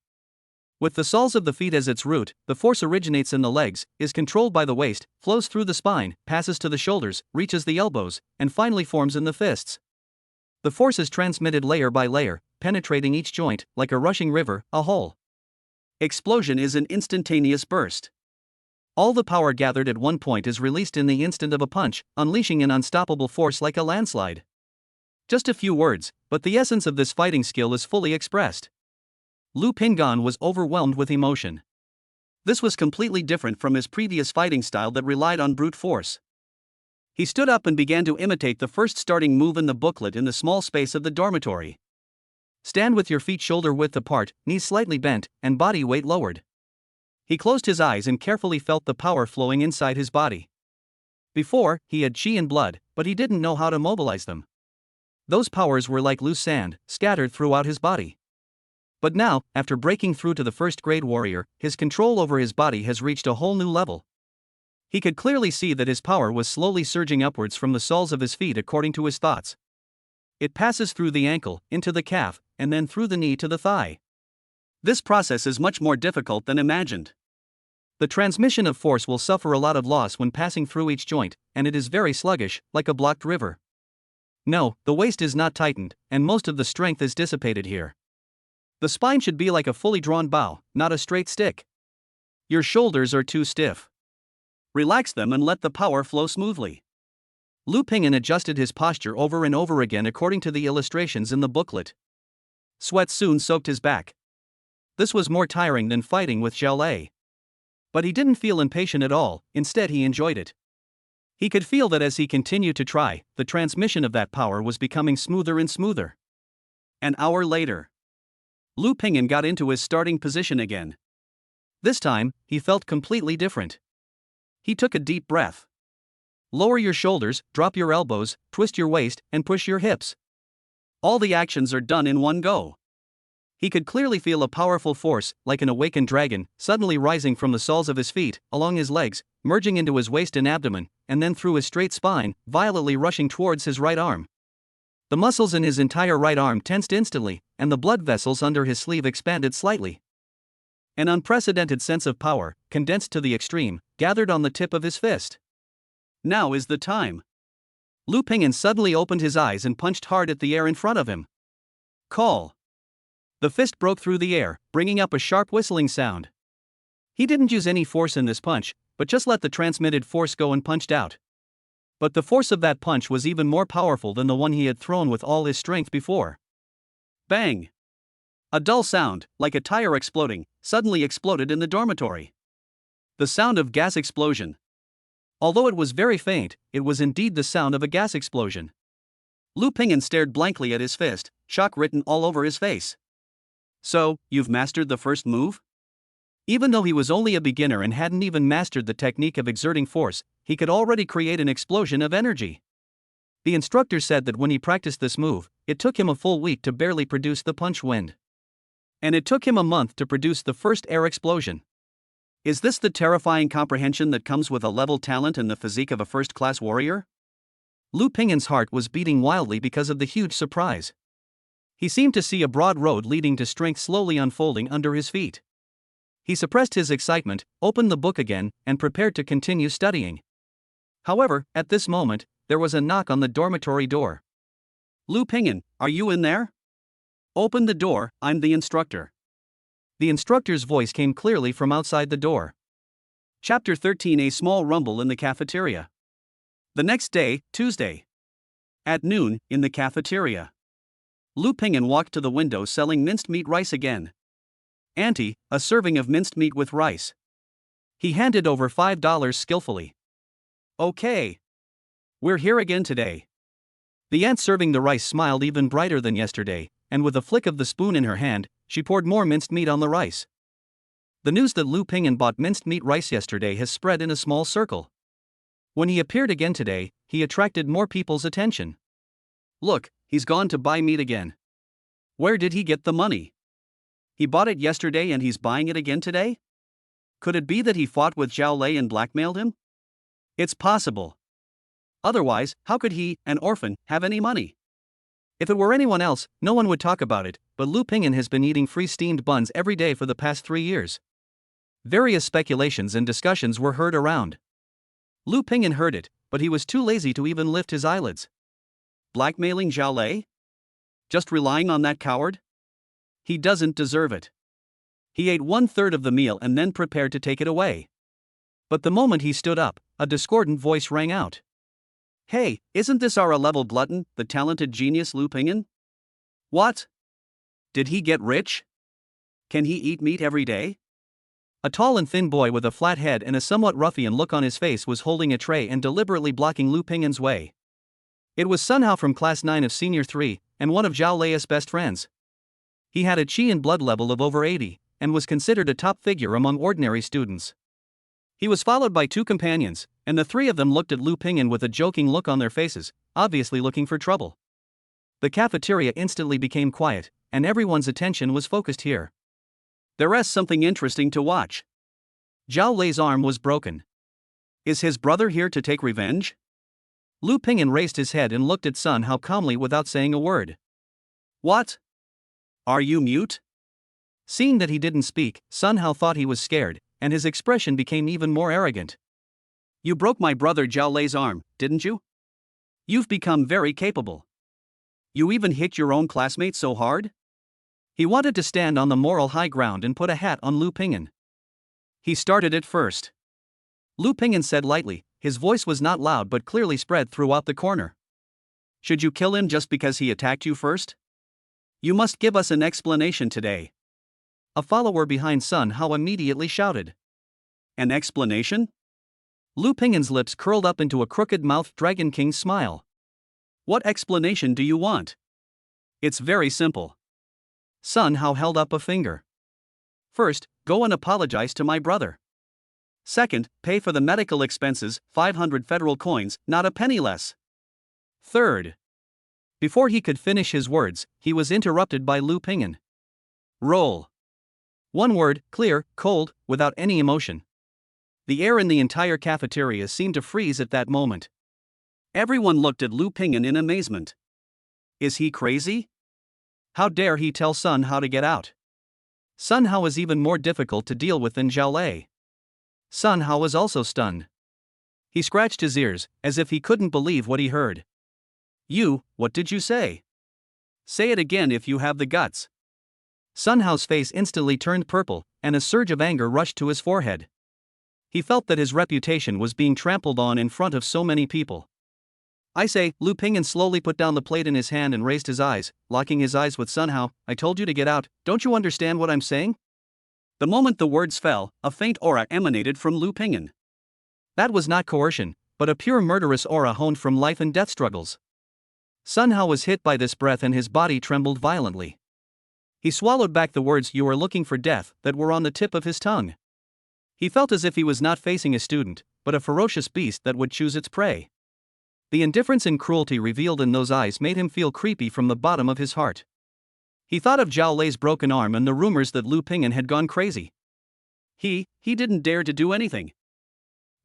With the soles of the feet as its root, the force originates in the legs, is controlled by the waist, flows through the spine, passes to the shoulders, reaches the elbows, and finally forms in the fists. The force is transmitted layer by layer, penetrating each joint, like a rushing river, a whole. Explosion is an instantaneous burst. All the power gathered at one point is released in the instant of a punch, unleashing an unstoppable force like a landslide. Just a few words, but the essence of this fighting skill is fully expressed. Lu Pingyan was overwhelmed with emotion. This was completely different from his previous fighting style that relied on brute force. He stood up and began to imitate the first starting move in the booklet in the small space of the dormitory. Stand with your feet shoulder width apart, knees slightly bent, and body weight lowered. He closed his eyes and carefully felt the power flowing inside his body. Before, he had qi and blood, but he didn't know how to mobilize them. Those powers were like loose sand, scattered throughout his body. But now, after breaking through to the first-grade warrior, his control over his body has reached a whole new level. He could clearly see that his power was slowly surging upwards from the soles of his feet according to his thoughts. It passes through the ankle, into the calf, and then through the knee to the thigh. This process is much more difficult than imagined. The transmission of force will suffer a lot of loss when passing through each joint, and it is very sluggish, like a blocked river. No, the waist is not tightened, and most of the strength is dissipated here. The spine should be like a fully drawn bow, not a straight stick. Your shoulders are too stiff. Relax them and let the power flow smoothly. Lu Pingyan adjusted his posture over and over again according to the illustrations in the booklet. Sweat soon soaked his back. This was more tiring than fighting with Xiaolei. But he didn't feel impatient at all, instead he enjoyed it. He could feel that as he continued to try, the transmission of that power was becoming smoother and smoother. An hour later, Lu Pingyan got into his starting position again. This time, he felt completely different. He took a deep breath. Lower your shoulders, drop your elbows, twist your waist, and push your hips. All the actions are done in one go. He could clearly feel a powerful force, like an awakened dragon, suddenly rising from the soles of his feet, along his legs, merging into his waist and abdomen, and then through his straight spine, violently rushing towards his right arm. The muscles in his entire right arm tensed instantly, and the blood vessels under his sleeve expanded slightly. An unprecedented sense of power, condensed to the extreme, gathered on the tip of his fist. Now is the time. Lu Pingyan suddenly opened his eyes and punched hard at the air in front of him. Call. The fist broke through the air, bringing up a sharp whistling sound. He didn't use any force in this punch, but just let the transmitted force go and punched out. But the force of that punch was even more powerful than the one he had thrown with all his strength before. Bang! A dull sound, like a tire exploding, suddenly exploded in the dormitory. The sound of gas explosion. Although it was very faint, it was indeed the sound of a gas explosion. Lu Pingyan stared blankly at his fist, shock written all over his face. So, you've mastered the first move? Even though he was only a beginner and hadn't even mastered the technique of exerting force, he could already create an explosion of energy. The instructor said that when he practiced this move, it took him a full week to barely produce the punch wind. And it took him a month to produce the first air explosion. Is this the terrifying comprehension that comes with a level talent and the physique of a first-class warrior? Lu Pingin's heart was beating wildly because of the huge surprise. He seemed to see a broad road leading to strength slowly unfolding under his feet. He suppressed his excitement, opened the book again, and prepared to continue studying. However, at this moment, there was a knock on the dormitory door. Lu Pingin, are you in there? Open the door, I'm the instructor. The instructor's voice came clearly from outside the door. Chapter 13. A small rumble in the cafeteria. The next day, Tuesday. At noon, in the cafeteria. Lu Pingin walked to the window selling minced meat rice again. Auntie, a serving of minced meat with rice. He handed over $5 skillfully. Okay. We're here again today. The aunt serving the rice smiled even brighter than yesterday, and with a flick of the spoon in her hand, she poured more minced meat on the rice. The news that Lu Pingin bought minced meat rice yesterday has spread in a small circle. When he appeared again today, he attracted more people's attention. Look, he's gone to buy meat again. Where did he get the money? He bought it yesterday and he's buying it again today? Could it be that he fought with Zhao Lei and blackmailed him? It's possible. Otherwise, how could he, an orphan, have any money? If it were anyone else, no one would talk about it, but Lu Pingin has been eating free steamed buns every day for the past 3 years. Various speculations and discussions were heard around. Lu Pingin heard it, but he was too lazy to even lift his eyelids. Blackmailing Zhao Lei? Just relying on that coward? He doesn't deserve it. He ate 1/3 of the meal and then prepared to take it away. But the moment he stood up, a discordant voice rang out. Hey, isn't this our A-level glutton, the talented genius Lu Pingin? What? Did he get rich? Can he eat meat every day? A tall and thin boy with a flat head and a somewhat ruffian look on his face was holding a tray and deliberately blocking Lu Pingin's way. It was Sun Hao from Class 9 of Senior 3, and one of Zhao Lei's best friends. He had a Qi and blood level of over 80, and was considered a top figure among ordinary students. He was followed by 2 companions, and the 3 of them looked at Lu Pingin with a joking look on their faces, obviously looking for trouble. The cafeteria instantly became quiet, and everyone's attention was focused here. There's something interesting to watch. Zhao Lei's arm was broken. Is his brother here to take revenge? Lu Pingin raised his head and looked at Sun Hao calmly without saying a word. What? Are you mute? Seeing that he didn't speak, Sun Hao thought he was scared, and his expression became even more arrogant. You broke my brother Zhao Lei's arm, didn't you? You've become very capable. You even hit your own classmate so hard? He wanted to stand on the moral high ground and put a hat on Lu Pingin. He started it first. Lu Pingin said lightly, his voice was not loud but clearly spread throughout the corner. Should you kill him just because he attacked you first? You must give us an explanation today. A follower behind Sun Hao immediately shouted. An explanation? Lu Pingin's lips curled up into a crooked-mouthed Dragon King smile. What explanation do you want? It's very simple. Sun Hao held up a finger. First, go and apologize to my brother. Second, pay for the medical expenses, 500 federal coins, not a penny less. Third. Before he could finish his words, he was interrupted by Lu Pingin. Roll. One word, clear, cold, without any emotion. The air in the entire cafeteria seemed to freeze at that moment. Everyone looked at Lu Pingin in amazement. Is he crazy? How dare he tell Sun Hao to get out? Sun Hao was even more difficult to deal with than Zhao Lei. Sun Hao was also stunned. He scratched his ears, as if he couldn't believe what he heard. What did you say? Say it again if you have the guts. Sun Hao's face instantly turned purple, and a surge of anger rushed to his forehead. He felt that his reputation was being trampled on in front of so many people. I say, Lu Pingin slowly put down the plate in his hand and raised his eyes, locking his eyes with Sun Hao. I told you to get out, don't you understand what I'm saying? The moment the words fell, a faint aura emanated from Lu Pingin. That was not coercion, but a pure murderous aura honed from life and death struggles. Sun Hao was hit by this breath and his body trembled violently. He swallowed back the words "you are looking for death" that were on the tip of his tongue. He felt as if he was not facing a student, but a ferocious beast that would choose its prey. The indifference and cruelty revealed in those eyes made him feel creepy from the bottom of his heart. He thought of Zhao Lei's broken arm and the rumors that Lu Ping'an had gone crazy. He didn't dare to do anything.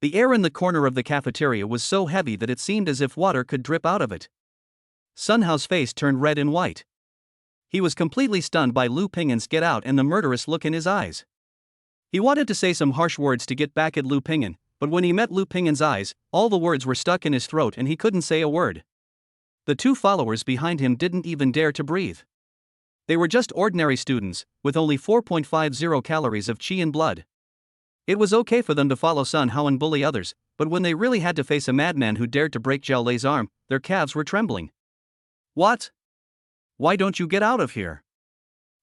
The air in the corner of the cafeteria was so heavy that it seemed as if water could drip out of it. Sun Hao's face turned red and white. He was completely stunned by Lu Ping'an's get out and the murderous look in his eyes. He wanted to say some harsh words to get back at Lu Ping'an, but when he met Lu Ping'an's eyes, all the words were stuck in his throat and he couldn't say a word. The two followers behind him didn't even dare to breathe. They were just ordinary students, with only 4.50 calories of qi in blood. It was okay for them to follow Sun Hao and bully others, but when they really had to face a madman who dared to break Zhao Lei's arm, their calves were trembling. What? Why don't you get out of here?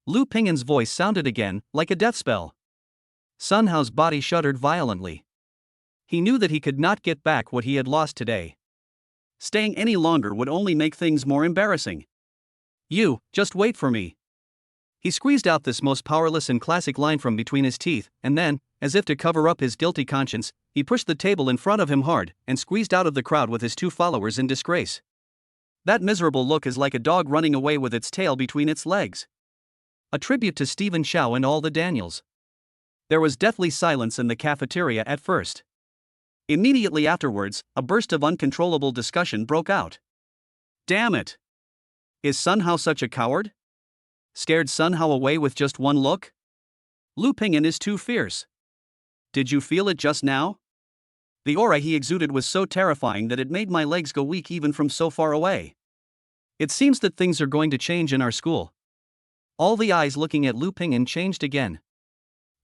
Lu Ping'an's voice sounded again, like a death spell. Sun Hao's body shuddered violently. He knew that he could not get back what he had lost today. Staying any longer would only make things more embarrassing. You, just wait for me. He squeezed out this most powerless and classic line from between his teeth, and then, as if to cover up his guilty conscience, he pushed the table in front of him hard and squeezed out of the crowd with his two followers in disgrace. That miserable look is like a dog running away with its tail between its legs. A tribute to Stephen Chow and all the Daniels. There was deathly silence in the cafeteria at first. Immediately afterwards, a burst of uncontrollable discussion broke out. Damn it! Is Sun Hao such a coward? Scared Sun Hao away with just one look? Lu Ping'an is too fierce. Did you feel it just now? The aura he exuded was so terrifying that it made my legs go weak even from so far away. It seems that things are going to change in our school. All the eyes looking at Lu Ping'an changed again.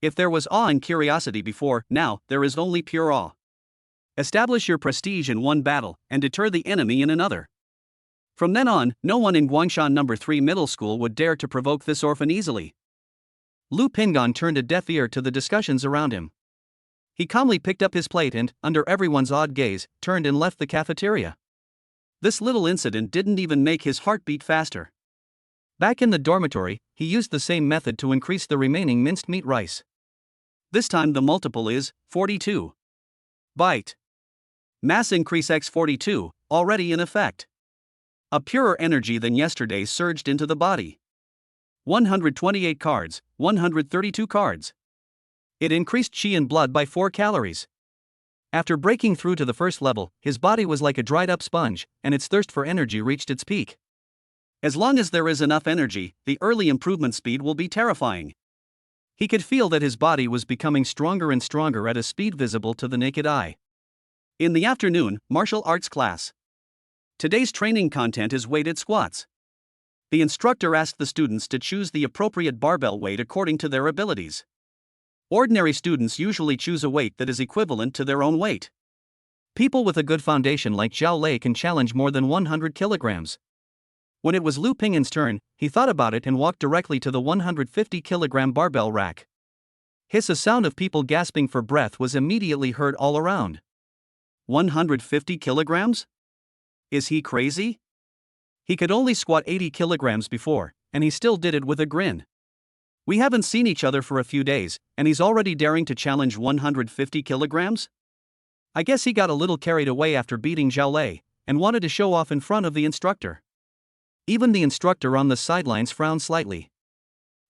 If there was awe and curiosity before, now there is only pure awe. Establish your prestige in one battle and deter the enemy in another. From then on, no one in Guangshan No. 3 Middle School would dare to provoke this orphan easily. Lu Ping'an turned a deaf ear to the discussions around him. He calmly picked up his plate and, under everyone's odd gaze, turned and left the cafeteria. This little incident didn't even make his heart beat faster. Back in the dormitory, he used the same method to increase the remaining minced meat rice. This time the multiple is 42. Byte. Mass increase x 42, already in effect. A purer energy than yesterday surged into the body. 128 cards, 132 cards. It increased qi in blood by 4 calories. After breaking through to the first level, his body was like a dried-up sponge, and its thirst for energy reached its peak. As long as there is enough energy, the early improvement speed will be terrifying. He could feel that his body was becoming stronger and stronger at a speed visible to the naked eye. In the afternoon, martial arts class. Today's training content is weighted squats. The instructor asked the students to choose the appropriate barbell weight according to their abilities. Ordinary students usually choose a weight that is equivalent to their own weight. People with a good foundation like Zhao Lei can challenge more than 100 kilograms. When it was Lu Ping'an's turn, he thought about it and walked directly to the 150-kilogram barbell rack. A sound of people gasping for breath was immediately heard all around. 150 kilograms? Is he crazy? He could only squat 80 kilograms before, and he still did it with a grin. We haven't seen each other for a few days, and he's already daring to challenge 150 kilograms? I guess he got a little carried away after beating Zhao Lei, and wanted to show off in front of the instructor. Even the instructor on the sidelines frowned slightly.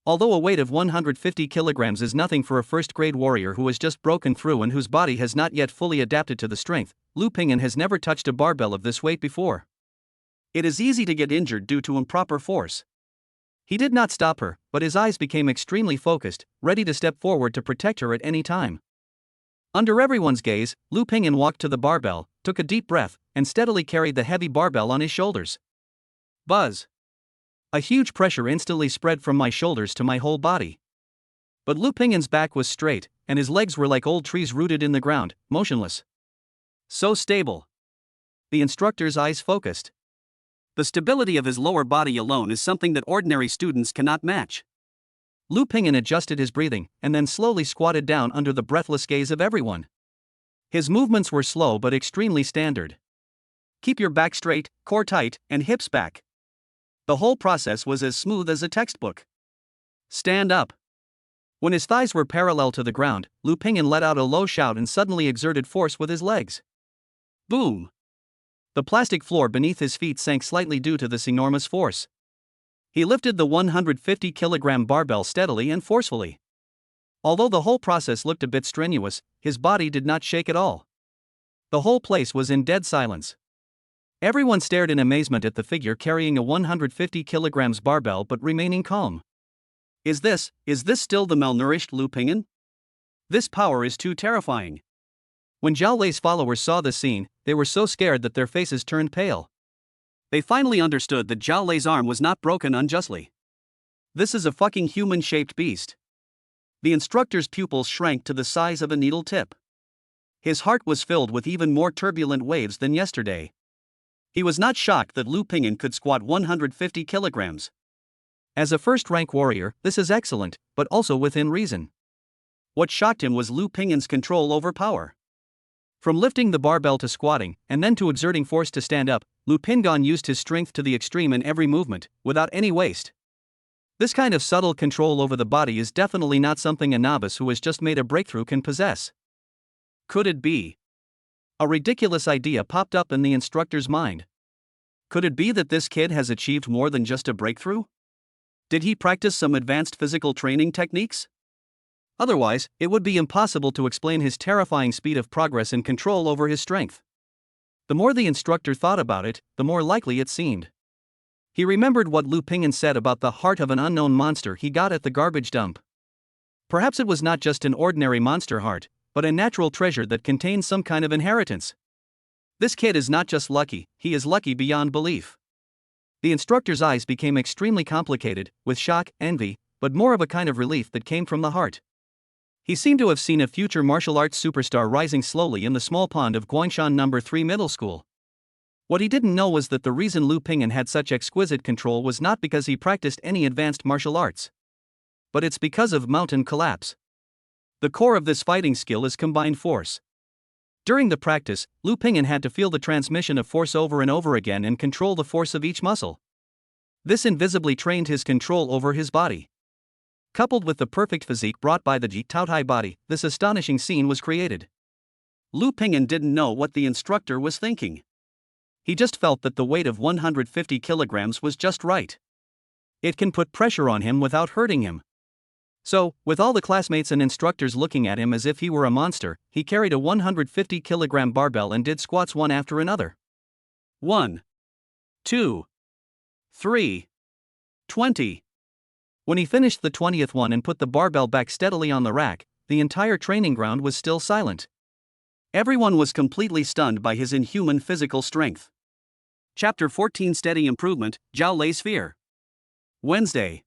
Although a weight of 150 kilograms is nothing for a first-grade warrior who has just broken through and whose body has not yet fully adapted to the strength, Lu Ping'an has never touched a barbell of this weight before. It is easy to get injured due to improper force. He did not stop her, but his eyes became extremely focused, ready to step forward to protect her at any time. Under everyone's gaze, Lu Ping'an walked to the barbell, took a deep breath, and steadily carried the heavy barbell on his shoulders. Buzz! A huge pressure instantly spread from my shoulders to my whole body. But Lu Ping'an's back was straight, and his legs were like old trees rooted in the ground, motionless. So stable. The instructor's eyes focused. The stability of his lower body alone is something that ordinary students cannot match. Lu Ping'an adjusted his breathing, and then slowly squatted down under the breathless gaze of everyone. His movements were slow but extremely standard. Keep your back straight, core tight, and hips back. The whole process was as smooth as a textbook. Stand up. When his thighs were parallel to the ground, Lu Ping'an let out a low shout and suddenly exerted force with his legs. Boom! The plastic floor beneath his feet sank slightly due to this enormous force. He lifted the 150 kilogram barbell steadily and forcefully. Although the whole process looked a bit strenuous, his body did not shake at all. The whole place was in dead silence. Everyone stared in amazement at the figure carrying a 150 kilograms barbell but remaining calm. Is this still the malnourished Lu Ping'an? This power is too terrifying. When Zhao Lei's followers saw the scene, they were so scared that their faces turned pale. They finally understood that Zhao Lei's arm was not broken unjustly. This is a fucking human-shaped beast. The instructor's pupils shrank to the size of a needle tip. His heart was filled with even more turbulent waves than yesterday. He was not shocked that Lu Ping'an could squat 150 kilograms. As a first-rank warrior, this is excellent, but also within reason. What shocked him was Lu Ping'an's control over power. From lifting the barbell to squatting, and then to exerting force to stand up, Lu Ping'an used his strength to the extreme in every movement, without any waste. This kind of subtle control over the body is definitely not something a novice who has just made a breakthrough can possess. Could it be? A ridiculous idea popped up in the instructor's mind. Could it be that this kid has achieved more than just a breakthrough? Did he practice some advanced physical training techniques? Otherwise, it would be impossible to explain his terrifying speed of progress and control over his strength. The more the instructor thought about it, the more likely it seemed. He remembered what Lu Ping'an said about the heart of an unknown monster he got at the garbage dump. Perhaps it was not just an ordinary monster heart, but a natural treasure that contains some kind of inheritance. This kid is not just lucky, he is lucky beyond belief. The instructor's eyes became extremely complicated, with shock, envy, but more of a kind of relief that came from the heart. He seemed to have seen a future martial arts superstar rising slowly in the small pond of Guangshan No. 3 Middle School. What he didn't know was that the reason Lu Ping'an had such exquisite control was not because he practiced any advanced martial arts. But it's because of mountain collapse. The core of this fighting skill is combined force. During the practice, Lu Ping'an had to feel the transmission of force over and over again and control the force of each muscle. This invisibly trained his control over his body. Coupled with the perfect physique brought by the Ji Taotai body, this astonishing scene was created. Lu Ping'an didn't know what the instructor was thinking. He just felt that the weight of 150 kilograms was just right. It can put pressure on him without hurting him. So, with all the classmates and instructors looking at him as if he were a monster, he carried a 150 kilogram barbell and did squats one after another. 1, 2, 3, 20. When he finished the 20th one and put the barbell back steadily on the rack, the entire training ground was still silent. Everyone was completely stunned by his inhuman physical strength. Chapter 14 Steady Improvement, Zhao Lei's Fear. Wednesday.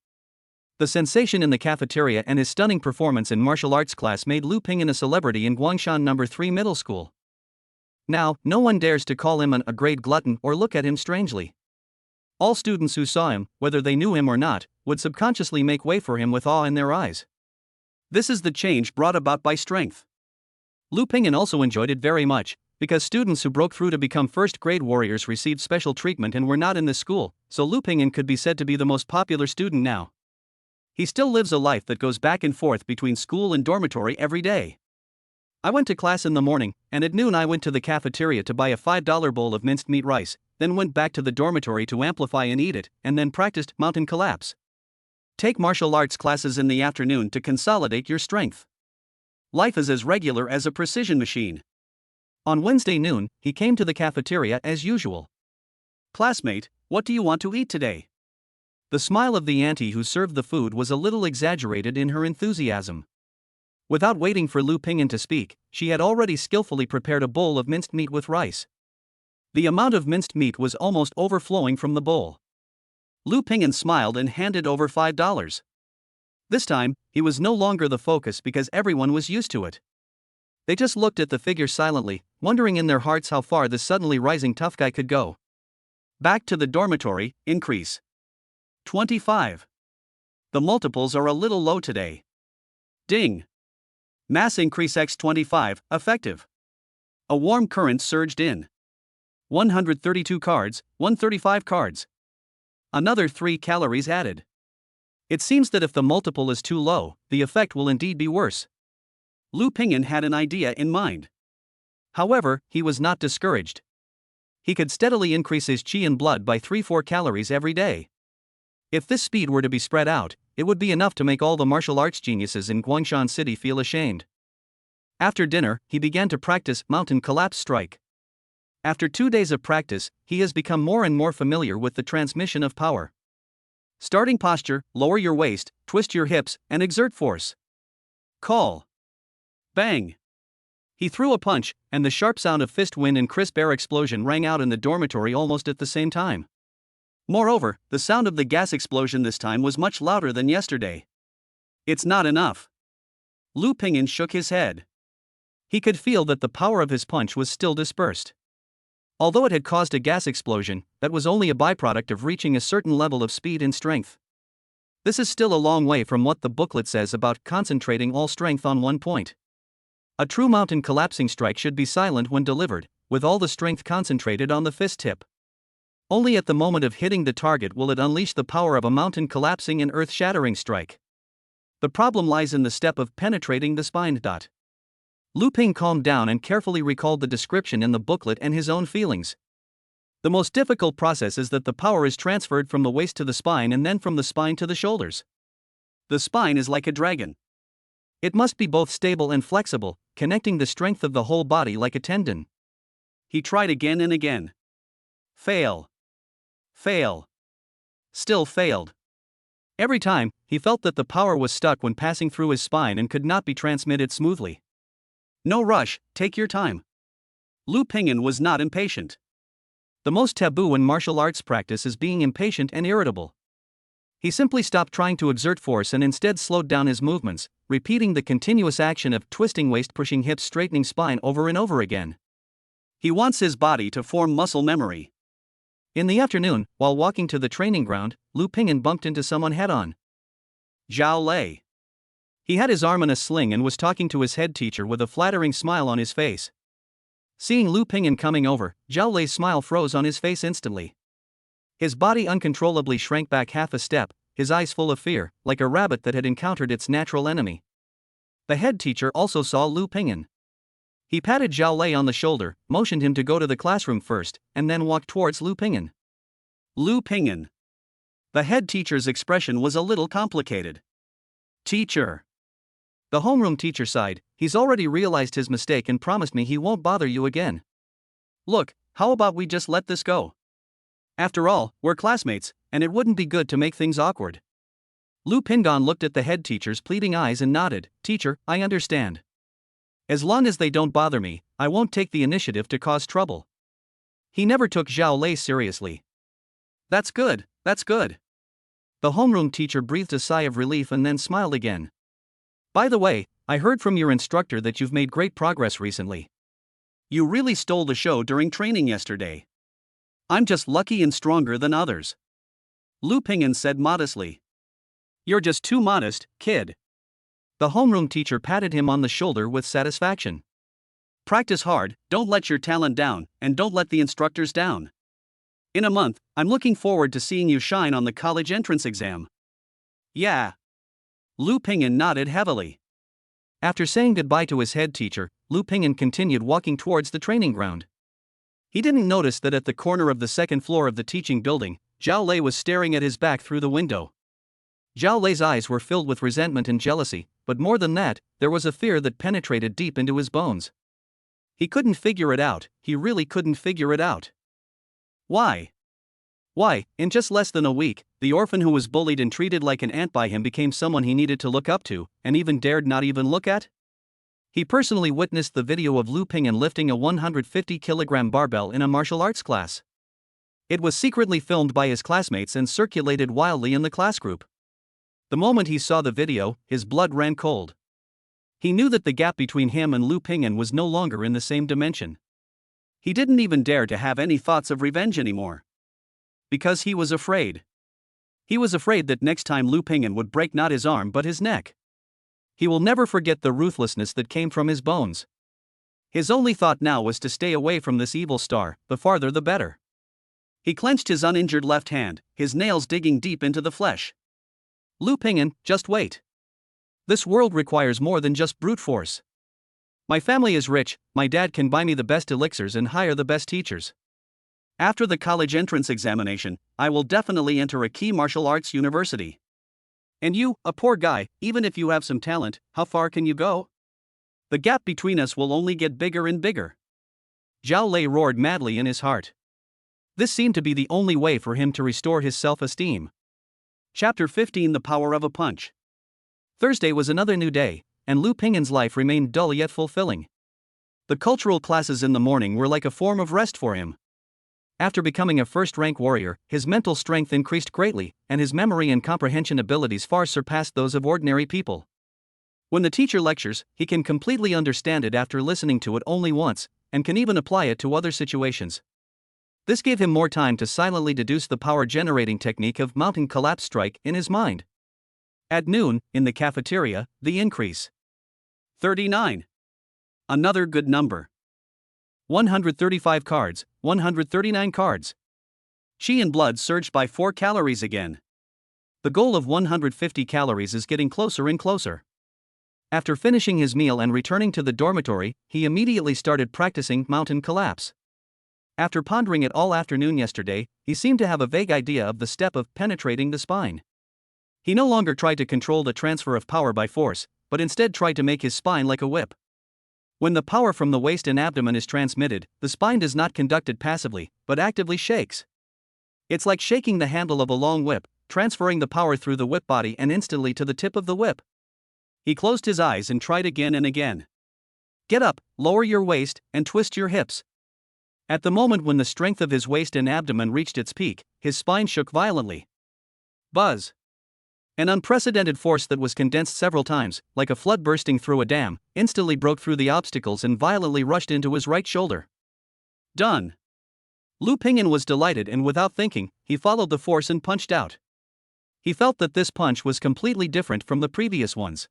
The sensation in the cafeteria and his stunning performance in martial arts class made Lu Ping'an a celebrity in Guangshan No. 3 Middle School. Now, no one dares to call him a grade glutton or look at him strangely. All students who saw him, whether they knew him or not, would subconsciously make way for him with awe in their eyes. This is the change brought about by strength. Lu Ping'an also enjoyed it very much, because students who broke through to become first-grade warriors received special treatment and were not in this school, so Lu Ping'an could be said to be the most popular student now. He still lives a life that goes back and forth between school and dormitory every day. I went to class in the morning, and at noon I went to the cafeteria to buy a $5 bowl of minced meat rice, then went back to the dormitory to amplify and eat it, and then practiced mountain collapse. Take martial arts classes in the afternoon to consolidate your strength. Life is as regular as a precision machine. On Wednesday noon, he came to the cafeteria as usual. "Classmate, what do you want to eat today?" The smile of the auntie who served the food was a little exaggerated in her enthusiasm. Without waiting for Lu Ping'an to speak, she had already skillfully prepared a bowl of minced meat with rice. The amount of minced meat was almost overflowing from the bowl. Lu Ping'an smiled and handed over $5. This time, he was no longer the focus because everyone was used to it. They just looked at the figure silently, wondering in their hearts how far this suddenly rising tough guy could go. Back to the dormitory, increase. 25. The multiples are a little low today. Ding. Mass increase x 25, effective. A warm current surged in. 132 cards, 135 cards. Another 3 calories added. It seems that if the multiple is too low, the effect will indeed be worse. Lu Ping'an had an idea in mind. However, he was not discouraged. He could steadily increase his qi and blood by 3-4 calories every day. If this speed were to be spread out, it would be enough to make all the martial arts geniuses in Guangshan City feel ashamed. After dinner, he began to practice Mountain Collapse Strike. After 2 days of practice, he has become more and more familiar with the transmission of power. Starting posture: lower your waist, twist your hips, and exert force. Call. Bang. He threw a punch, and the sharp sound of fist wind and crisp air explosion rang out in the dormitory almost at the same time. Moreover, the sound of the gas explosion this time was much louder than yesterday. It's not enough. Lu Pingyan shook his head. He could feel that the power of his punch was still dispersed. Although it had caused a gas explosion, that was only a byproduct of reaching a certain level of speed and strength. This is still a long way from what the booklet says about concentrating all strength on one point. A true mountain collapsing strike should be silent when delivered, with all the strength concentrated on the fist tip. Only at the moment of hitting the target will it unleash the power of a mountain collapsing and earth-shattering strike. The problem lies in the step of penetrating the spine. Lu Ping calmed down and carefully recalled the description in the booklet and his own feelings. The most difficult process is that the power is transferred from the waist to the spine and then from the spine to the shoulders. The spine is like a dragon. It must be both stable and flexible, connecting the strength of the whole body like a tendon. He tried again and again. Fail. Fail. Still failed. Every time, he felt that the power was stuck when passing through his spine and could not be transmitted smoothly. No rush, take your time. Lu Pingyan was not impatient. The most taboo in martial arts practice is being impatient and irritable. He simply stopped trying to exert force and instead slowed down his movements, repeating the continuous action of twisting waist, pushing hips, straightening spine over and over again. He wants his body to form muscle memory. In the afternoon, while walking to the training ground, Lu Pingyan bumped into someone head-on. Zhao Lei. He had his arm in a sling and was talking to his head teacher with a flattering smile on his face. Seeing Lu Pingyan coming over, Zhao Lei's smile froze on his face instantly. His body uncontrollably shrank back half a step, his eyes full of fear, like a rabbit that had encountered its natural enemy. The head teacher also saw Lu Pingyan. He patted Zhao Lei on the shoulder, motioned him to go to the classroom first, and then walked towards Lu Pingyan. Lu Pingyan. The head teacher's expression was a little complicated. Teacher. The homeroom teacher sighed. He's already realized his mistake and promised me he won't bother you again. Look, how about we just let this go? After all, we're classmates, and it wouldn't be good to make things awkward. Lu Pingyan looked at the head teacher's pleading eyes and nodded. Teacher, I understand. As long as they don't bother me, I won't take the initiative to cause trouble. He never took Zhao Lei seriously. That's good, that's good. The homeroom teacher breathed a sigh of relief and then smiled again. By the way, I heard from your instructor that you've made great progress recently. You really stole the show during training yesterday. I'm just lucky and stronger than others. Lu Pingyan said modestly. You're just too modest, kid. The homeroom teacher patted him on the shoulder with satisfaction. Practice hard, don't let your talent down, and don't let the instructors down. In a month, I'm looking forward to seeing you shine on the college entrance exam. Yeah. Lu Pingyan nodded heavily. After saying goodbye to his head teacher, Lu Pingyan continued walking towards the training ground. He didn't notice that at the corner of the second floor of the teaching building, Zhao Lei was staring at his back through the window. Zhao Lei's eyes were filled with resentment and jealousy, but more than that, there was a fear that penetrated deep into his bones. He couldn't figure it out, he really couldn't figure it out. Why? Why, in just less than a week, the orphan who was bullied and treated like an ant by him became someone he needed to look up to, and even dared not even look at? He personally witnessed the video of Lu Pingyan lifting a 150-kilogram barbell in a martial arts class. It was secretly filmed by his classmates and circulated wildly in the class group. The moment he saw the video, his blood ran cold. He knew that the gap between him and Lu Pingyan was no longer in the same dimension. He didn't even dare to have any thoughts of revenge anymore. Because he was afraid. He was afraid that next time Lu Pingyan would break not his arm but his neck. He will never forget the ruthlessness that came from his bones. His only thought now was to stay away from this evil star, the farther the better. He clenched his uninjured left hand, his nails digging deep into the flesh. Lu Pingyan, just wait. This world requires more than just brute force. My family is rich, my dad can buy me the best elixirs and hire the best teachers. After the college entrance examination, I will definitely enter a key martial arts university. And you, a poor guy, even if you have some talent, how far can you go? The gap between us will only get bigger and bigger. Zhao Lei roared madly in his heart. This seemed to be the only way for him to restore his self-esteem. Chapter 15: The Power of a Punch. Thursday was another new day, and Lu Pingyan's life remained dull yet fulfilling. The cultural classes in the morning were like a form of rest for him. After becoming a first-rank warrior, his mental strength increased greatly, and his memory and comprehension abilities far surpassed those of ordinary people. When the teacher lectures, he can completely understand it after listening to it only once, and can even apply it to other situations. This gave him more time to silently deduce the power-generating technique of mountain collapse strike in his mind. At noon, in the cafeteria, the increase. 39. Another good number. 135 cards, 139 cards. Qi and blood surged by 4 calories again. The goal of 150 calories is getting closer and closer. After finishing his meal and returning to the dormitory, he immediately started practicing mountain collapse. After pondering it all afternoon yesterday, he seemed to have a vague idea of the step of penetrating the spine. He no longer tried to control the transfer of power by force, but instead tried to make his spine like a whip. When the power from the waist and abdomen is transmitted, the spine does not conduct passively, but actively shakes. It's like shaking the handle of a long whip, transferring the power through the whip body and instantly to the tip of the whip. He closed his eyes and tried again and again. Get up, lower your waist, and twist your hips. At the moment when the strength of his waist and abdomen reached its peak, his spine shook violently. Buzz! An unprecedented force that was condensed several times, like a flood bursting through a dam, instantly broke through the obstacles and violently rushed into his right shoulder. Done! Lu Pingyan was delighted, and without thinking, he followed the force and punched out. He felt that this punch was completely different from the previous ones.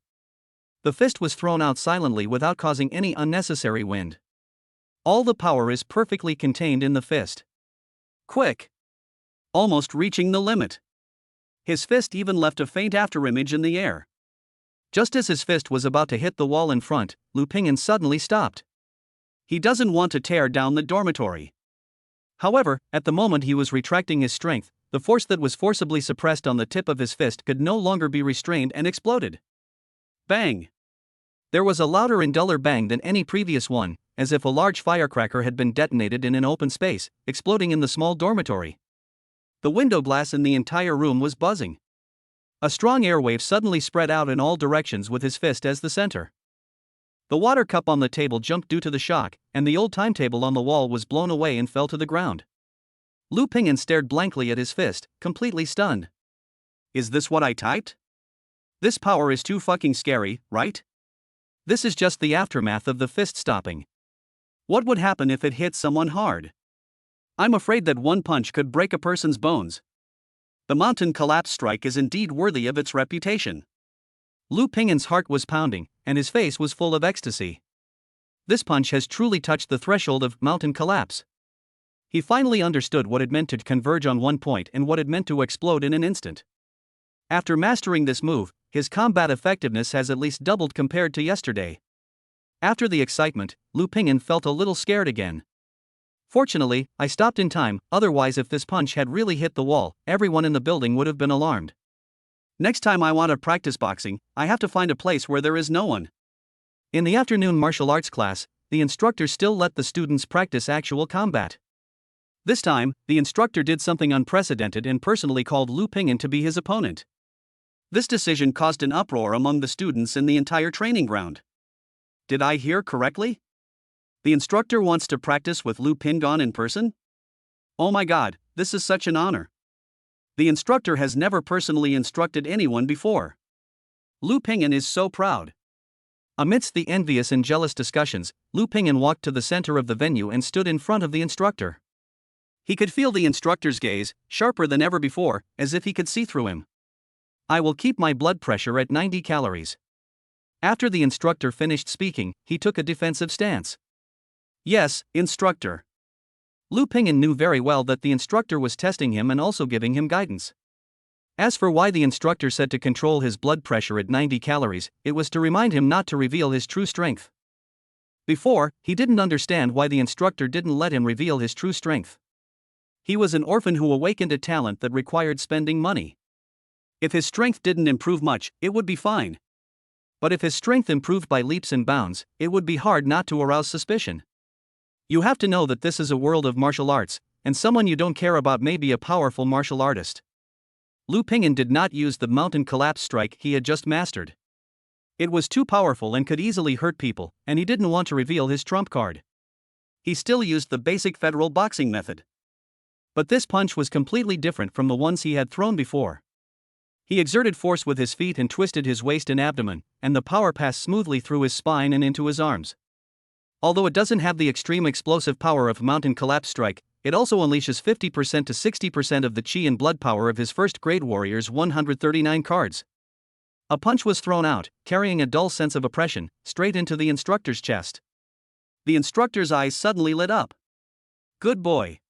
The fist was thrown out silently without causing any unnecessary wind. All the power is perfectly contained in the fist. Quick! Almost reaching the limit. His fist even left a faint afterimage in the air. Just as his fist was about to hit the wall in front, Lu Pingyan suddenly stopped. He doesn't want to tear down the dormitory. However, at the moment he was retracting his strength, the force that was forcibly suppressed on the tip of his fist could no longer be restrained and exploded. Bang! There was a louder and duller bang than any previous one, as if a large firecracker had been detonated in an open space, exploding in the small dormitory. The window glass in the entire room was buzzing. A strong airwave suddenly spread out in all directions with his fist as the center. The water cup on the table jumped due to the shock, and the old timetable on the wall was blown away and fell to the ground. Lu Pingyan stared blankly at his fist, completely stunned. Is this what I typed? This power is too fucking scary, right? This is just the aftermath of the fist stopping. What would happen if it hit someone hard? I'm afraid that one punch could break a person's bones. The mountain collapse strike is indeed worthy of its reputation. Lu Pingyan's heart was pounding, and his face was full of ecstasy. This punch has truly touched the threshold of mountain collapse. He finally understood what it meant to converge on one point and what it meant to explode in an instant. After mastering this move, his combat effectiveness has at least doubled compared to yesterday. After the excitement, Lu Pingyan felt a little scared again. Fortunately, I stopped in time, otherwise if this punch had really hit the wall, everyone in the building would have been alarmed. Next time I want to practice boxing, I have to find a place where there is no one. In the afternoon martial arts class, the instructor still let the students practice actual combat. This time, the instructor did something unprecedented and personally called Lu Pingyan to be his opponent. This decision caused an uproar among the students in the entire training ground. Did I hear correctly? The instructor wants to practice with Lu Pingyan in person? Oh my god, this is such an honor. The instructor has never personally instructed anyone before. Lu Pingyan is so proud. Amidst the envious and jealous discussions, Lu Pingyan walked to the center of the venue and stood in front of the instructor. He could feel the instructor's gaze, sharper than ever before, as if he could see through him. I will keep my blood pressure at 90 calories. After the instructor finished speaking, he took a defensive stance. Yes, instructor. Lu Pingyan knew very well that the instructor was testing him and also giving him guidance. As for why the instructor said to control his blood pressure at 90 calories, it was to remind him not to reveal his true strength. Before, he didn't understand why the instructor didn't let him reveal his true strength. He was an orphan who awakened a talent that required spending money. If his strength didn't improve much, it would be fine. But if his strength improved by leaps and bounds, it would be hard not to arouse suspicion. You have to know that this is a world of martial arts, and someone you don't care about may be a powerful martial artist. Lu Ping'an did not use the mountain collapse strike he had just mastered. It was too powerful and could easily hurt people, and he didn't want to reveal his trump card. He still used the basic federal boxing method. But this punch was completely different from the ones he had thrown before. He exerted force with his feet and twisted his waist and abdomen, and the power passed smoothly through his spine and into his arms. Although it doesn't have the extreme explosive power of mountain collapse strike, it also unleashes 50% to 60% of the chi and blood power of his first-grade warrior's 139 cards. A punch was thrown out, carrying a dull sense of oppression, straight into the instructor's chest. The instructor's eyes suddenly lit up. Good boy.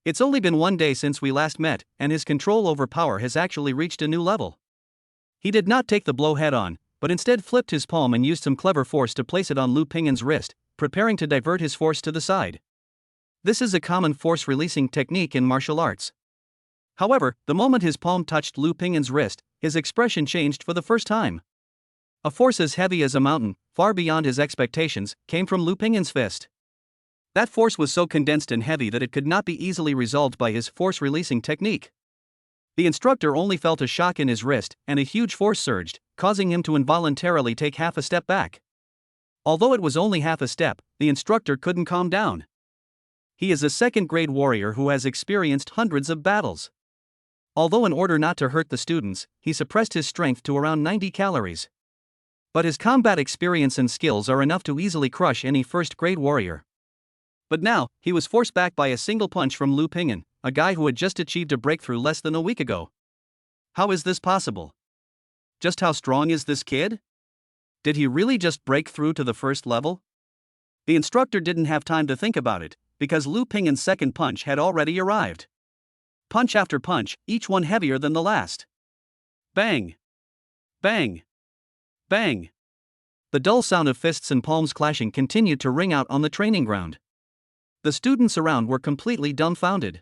It's only been 1 day since we last met, and his control over power has actually reached a new level. He did not take the blow head on, but instead flipped his palm and used some clever force to place it on Lu Ping'an's wrist, preparing to divert his force to the side. This is a common force-releasing technique in martial arts. However, the moment his palm touched Lu Ping'an's wrist, his expression changed for the first time. A force as heavy as a mountain, far beyond his expectations, came from Lu Ping'an's fist. That force was so condensed and heavy that it could not be easily resolved by his force-releasing technique. The instructor only felt a shock in his wrist, and a huge force surged, causing him to involuntarily take half a step back. Although it was only half a step, the instructor couldn't calm down. He is a second-grade warrior who has experienced hundreds of battles. Although in order not to hurt the students, he suppressed his strength to around 90 calories. But his combat experience and skills are enough to easily crush any first-grade warrior. But now, he was forced back by a single punch from Lu Ping'an, a guy who had just achieved a breakthrough less than a week ago. How is this possible? Just how strong is this kid? Did he really just break through to the first level? The instructor didn't have time to think about it, because Lu Ping'an's second punch had already arrived. Punch after punch, each one heavier than the last. Bang! Bang! Bang! The dull sound of fists and palms clashing continued to ring out on the training ground. The students around were completely dumbfounded.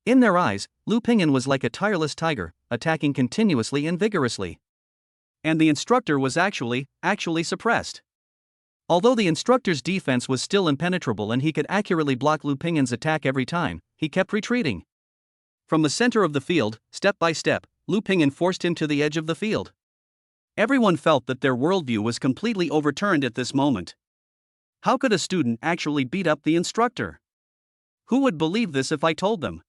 In their eyes, Lu Ping'an was like a tireless tiger, attacking continuously and vigorously. And the instructor was actually suppressed. Although the instructor's defense was still impenetrable and he could accurately block Lu Ping'an's attack every time, he kept retreating. From the center of the field, step by step, Lu Ping'an forced him to the edge of the field. Everyone felt that their worldview was completely overturned at this moment. How could a student actually beat up the instructor? Who would believe this if I told them?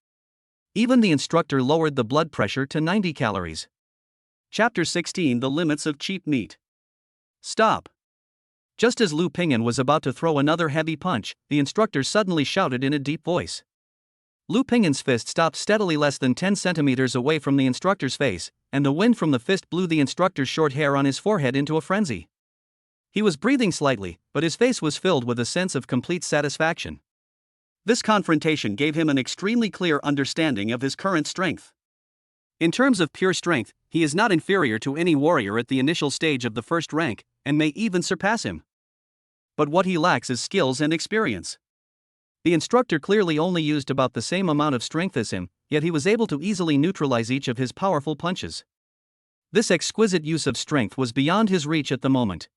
Even the instructor lowered the blood pressure to 90 calories. Chapter 16: The Limits of Cheap Meat. Stop! Just as Lu Ping'an was about to throw another heavy punch, the instructor suddenly shouted in a deep voice. Lu Ping'an's fist stopped steadily less than 10 centimeters away from the instructor's face, and the wind from the fist blew the instructor's short hair on his forehead into a frenzy. He was breathing slightly, but his face was filled with a sense of complete satisfaction. This confrontation gave him an extremely clear understanding of his current strength. In terms of pure strength, he is not inferior to any warrior at the initial stage of the first rank, and may even surpass him. But what he lacks is skills and experience. The instructor clearly only used about the same amount of strength as him, yet he was able to easily neutralize each of his powerful punches. This exquisite use of strength was beyond his reach at the moment.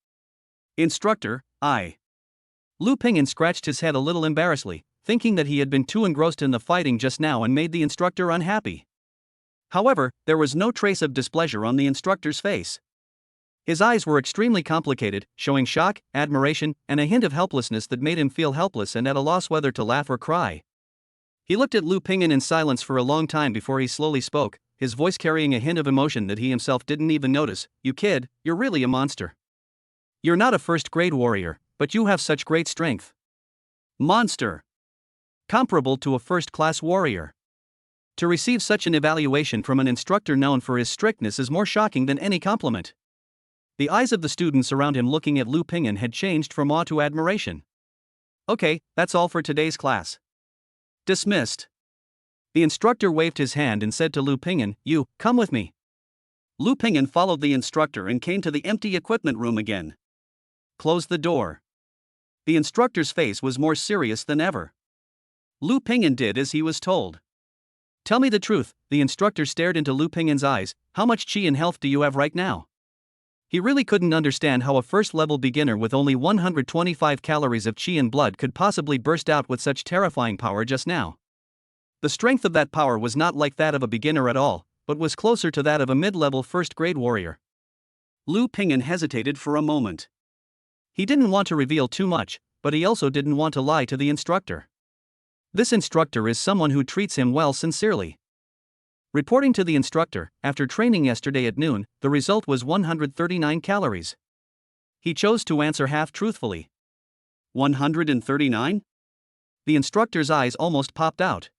Instructor, Lu Ping'an scratched his head a little embarrassedly, thinking that he had been too engrossed in the fighting just now and made the instructor unhappy. However, there was no trace of displeasure on the instructor's face. His eyes were extremely complicated, showing shock, admiration, and a hint of helplessness that made him feel helpless and at a loss whether to laugh or cry. He looked at Lu Ping'an in silence for a long time before he slowly spoke, his voice carrying a hint of emotion that he himself didn't even notice. "You kid, you're really a monster. You're not a first-grade warrior, but you have such great strength. Monster. Comparable to a first-class warrior. To receive such an evaluation from an instructor known for his strictness is more shocking than any compliment." The eyes of the students around him looking at Lu Ping'an had changed from awe to admiration. "Okay, that's all for today's class. Dismissed." The instructor waved his hand and said to Lu Ping'an, "You, come with me." Lu Ping'an followed the instructor and came to the empty equipment room again. Close the door. The instructor's face was more serious than ever. Lu Pingyan did as he was told. Tell me the truth, the instructor stared into Lu Pingyan's eyes. How much chi and health do you have right now? He really couldn't understand how a first-level beginner with only 125 calories of chi and blood could possibly burst out with such terrifying power just now. The strength of that power was not like that of a beginner at all, but was closer to that of a mid-level first-grade warrior. Lu Pingyan hesitated for a moment. He didn't want to reveal too much, but he also didn't want to lie to the instructor. This instructor is someone who treats him well sincerely. Reporting to the instructor, after training yesterday at noon, the result was 139 calories. He chose to answer half truthfully. 139? The instructor's eyes almost popped out.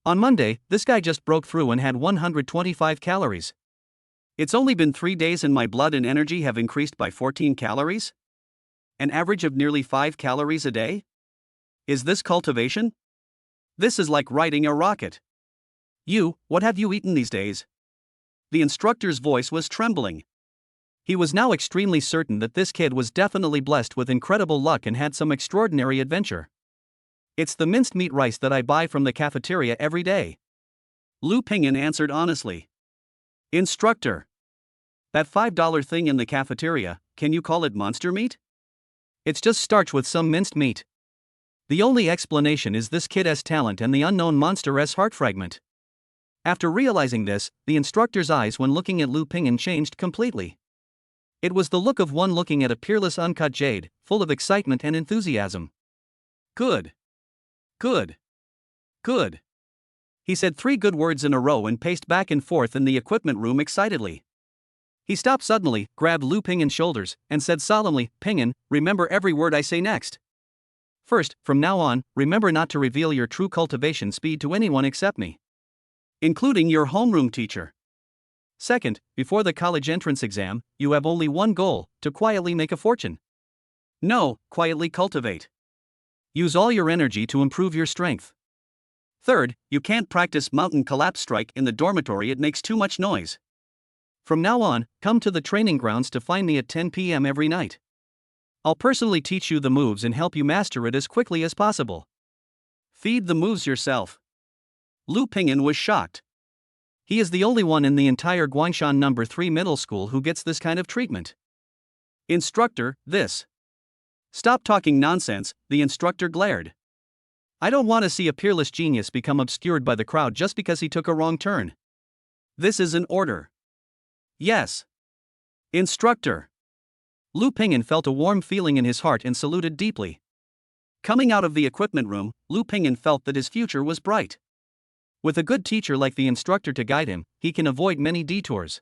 On Monday, this guy just broke through and had 125 calories. It's only been 3 days and my blood and energy have increased by 14 calories? An average of nearly 5 calories a day? Is this cultivation? This is like riding a rocket. What have you eaten these days? The instructor's voice was trembling. He was now extremely certain that this kid was definitely blessed with incredible luck and had some extraordinary adventure. It's the minced meat rice that I buy from the cafeteria every day. Lu Pingyan answered honestly. Instructor. That $5 thing in the cafeteria, can you call it monster meat? It's just starch with some minced meat. The only explanation is this kid's talent and the unknown monster's heart fragment. After realizing this, the instructor's eyes when looking at Lu Pingyan changed completely. It was the look of one looking at a peerless uncut jade, full of excitement and enthusiasm. Good. Good. Good. He said 3 good words in a row and paced back and forth in the equipment room excitedly. He stopped suddenly, grabbed Lu Pingyan's shoulders, and said solemnly, Pingyan, remember every word I say next. First, from now on, remember not to reveal your true cultivation speed to anyone except me. Including your homeroom teacher. Second, before the college entrance exam, you have only one goal, to quietly make a fortune. No, quietly cultivate. Use all your energy to improve your strength. Third, you can't practice mountain collapse strike in the dormitory, it makes too much noise. From now on, come to the training grounds to find me at 10 p.m. every night. I'll personally teach you the moves and help you master it as quickly as possible. Feed the moves yourself. Lu Pingyan was shocked. He is the only one in the entire Guangshan No. 3 middle school who gets this kind of treatment. Instructor, this. Stop talking nonsense, the instructor glared. I don't want to see a peerless genius become obscured by the crowd just because he took a wrong turn. This is an order. Yes. Instructor. Lu Pingyan felt a warm feeling in his heart and saluted deeply. Coming out of the equipment room, Lu Pingyan felt that his future was bright. With a good teacher like the instructor to guide him, he can avoid many detours.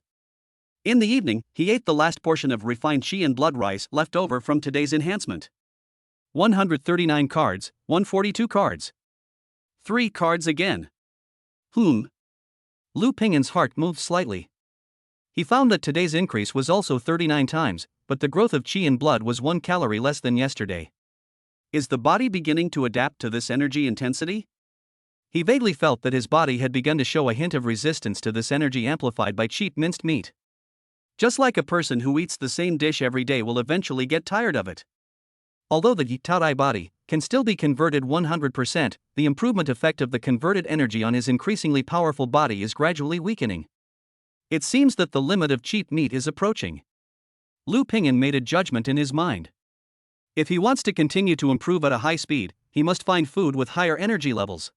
In the evening, he ate the last portion of refined chi and blood rice left over from today's enhancement. 139 cards, 142 cards. 3 cards again. Lu Pingyan's heart moved slightly. He found that today's increase was also 39 times, but the growth of chi and blood was 1 calorie less than yesterday. Is the body beginning to adapt to this energy intensity? He vaguely felt that his body had begun to show a hint of resistance to this energy amplified by cheap minced meat. Just like a person who eats the same dish every day will eventually get tired of it. Although the Yi-Tai body can still be converted 100%, the improvement effect of the converted energy on his increasingly powerful body is gradually weakening. It seems that the limit of cheap meat is approaching. Lu Pingyan made a judgment in his mind. If he wants to continue to improve at a high speed, he must find food with higher energy levels.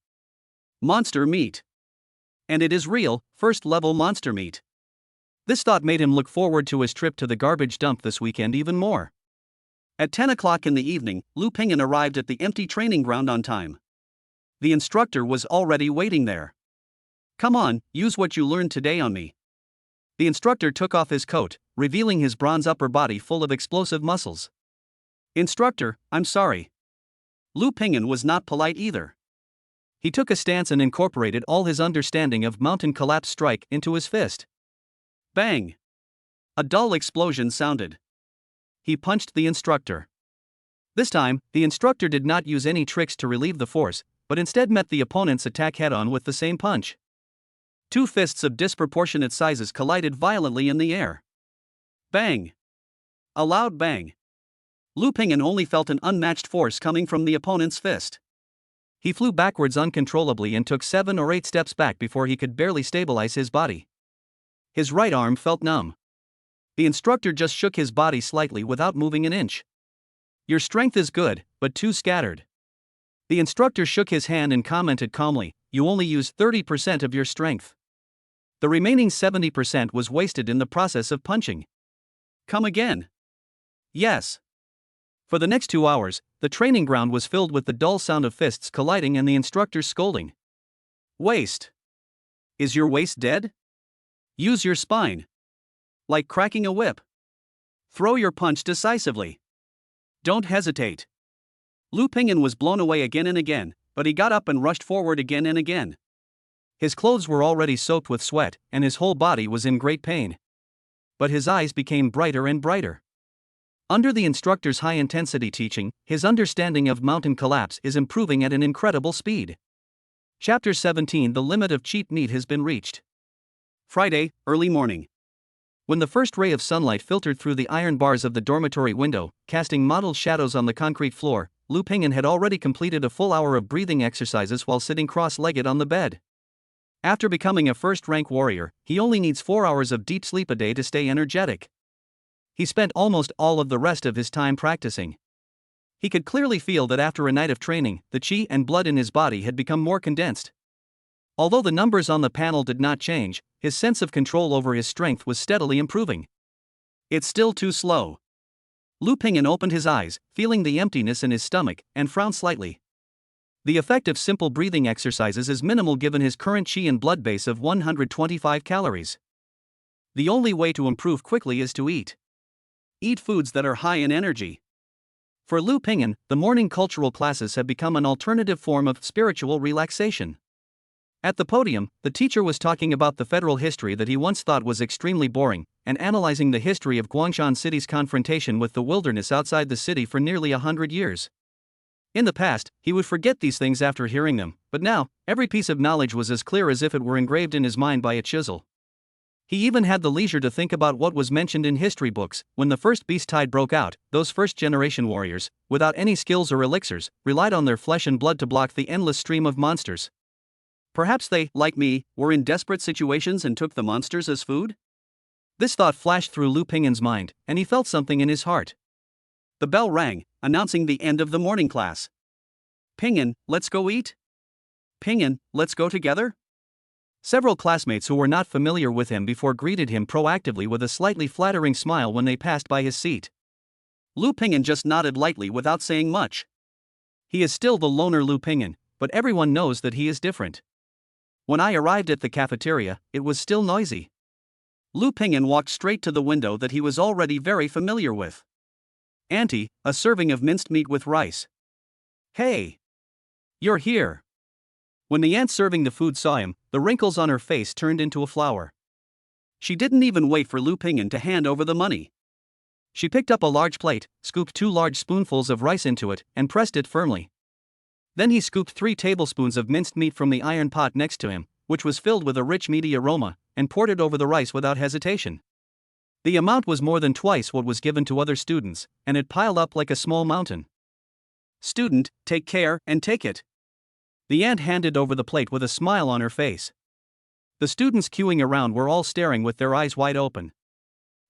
Monster meat. And it is real, first-level monster meat. This thought made him look forward to his trip to the garbage dump this weekend even more. At 10 o'clock in the evening, Lu Pingyan arrived at the empty training ground on time. The instructor was already waiting there. Come on, use what you learned today on me. The instructor took off his coat, revealing his bronze upper body full of explosive muscles. Instructor, I'm sorry. Lu Pingyan was not polite either. He took a stance and incorporated all his understanding of mountain collapse strike into his fist. Bang! A dull explosion sounded. He punched the instructor. This time, the instructor did not use any tricks to relieve the force, but instead met the opponent's attack head-on with the same punch. 2 fists of disproportionate sizes collided violently in the air. Bang! A loud bang. Lu Pingyan only felt an unmatched force coming from the opponent's fist. He flew backwards uncontrollably and took 7 or 8 steps back before he could barely stabilize his body. His right arm felt numb. The instructor just shook his body slightly without moving an inch. "Your strength is good, but too scattered." The instructor shook his hand and commented calmly, "You only use 30% of your strength. The remaining 70% was wasted in the process of punching." "Come again." "Yes." For the next 2 hours, the training ground was filled with the dull sound of fists colliding and the instructor's scolding. "Waist. Is your waist dead? Use your spine. Like cracking a whip. Throw your punch decisively. Don't hesitate." Lu Pingyan was blown away again and again, but he got up and rushed forward again and again. His clothes were already soaked with sweat, and his whole body was in great pain. But his eyes became brighter and brighter. Under the instructor's high-intensity teaching, his understanding of mountain collapse is improving at an incredible speed. Chapter 17. The limit of cheap meat has been reached. Friday, early morning. When the first ray of sunlight filtered through the iron bars of the dormitory window, casting mottled shadows on the concrete floor, Lu Pingyan had already completed a full hour of breathing exercises while sitting cross-legged on the bed. After becoming a first-rank warrior, he only needs 4 hours of deep sleep a day to stay energetic. He spent almost all of the rest of his time practicing. He could clearly feel that after a night of training, the qi and blood in his body had become more condensed. Although the numbers on the panel did not change, his sense of control over his strength was steadily improving. "It's still too slow." Lu Pingyan opened his eyes, feeling the emptiness in his stomach, and frowned slightly. The effect of simple breathing exercises is minimal given his current qi and blood base of 125 calories. The only way to improve quickly is to eat. Eat foods that are high in energy. For Lu Pingyan, the morning cultural classes have become an alternative form of spiritual relaxation. At the podium, the teacher was talking about the federal history that he once thought was extremely boring, and analyzing the history of Guangshan City's confrontation with the wilderness outside the city for nearly 100 years. In the past, he would forget these things after hearing them, but now, every piece of knowledge was as clear as if it were engraved in his mind by a chisel. He even had the leisure to think about what was mentioned in history books. When the first beast tide broke out, those first-generation warriors, without any skills or elixirs, relied on their flesh and blood to block the endless stream of monsters. Perhaps they, like me, were in desperate situations and took the monsters as food? This thought flashed through Lu Pingyan's mind, and he felt something in his heart. The bell rang, announcing the end of the morning class. "Pingyan, let's go eat?" "Pingyan, let's go together?" Several classmates who were not familiar with him before greeted him proactively with a slightly flattering smile when they passed by his seat. Lu Pingyan just nodded lightly without saying much. He is still the loner Lu Pingyan, but everyone knows that he is different. When I arrived at the cafeteria, it was still noisy. Lu Pingyan walked straight to the window that he was already very familiar with. "Auntie, a serving of minced meat with rice." "Hey! You're here." When the aunt serving the food saw him, the wrinkles on her face turned into a flower. She didn't even wait for Lu Pingyan to hand over the money. She picked up a large plate, scooped 2 large spoonfuls of rice into it, and pressed it firmly. Then he scooped 3 tablespoons of minced meat from the iron pot next to him, which was filled with a rich meaty aroma, and poured it over the rice without hesitation. The amount was more than twice what was given to other students, and it piled up like a small mountain. "Student, take care and take it." The aunt handed over the plate with a smile on her face. The students queuing around were all staring with their eyes wide open.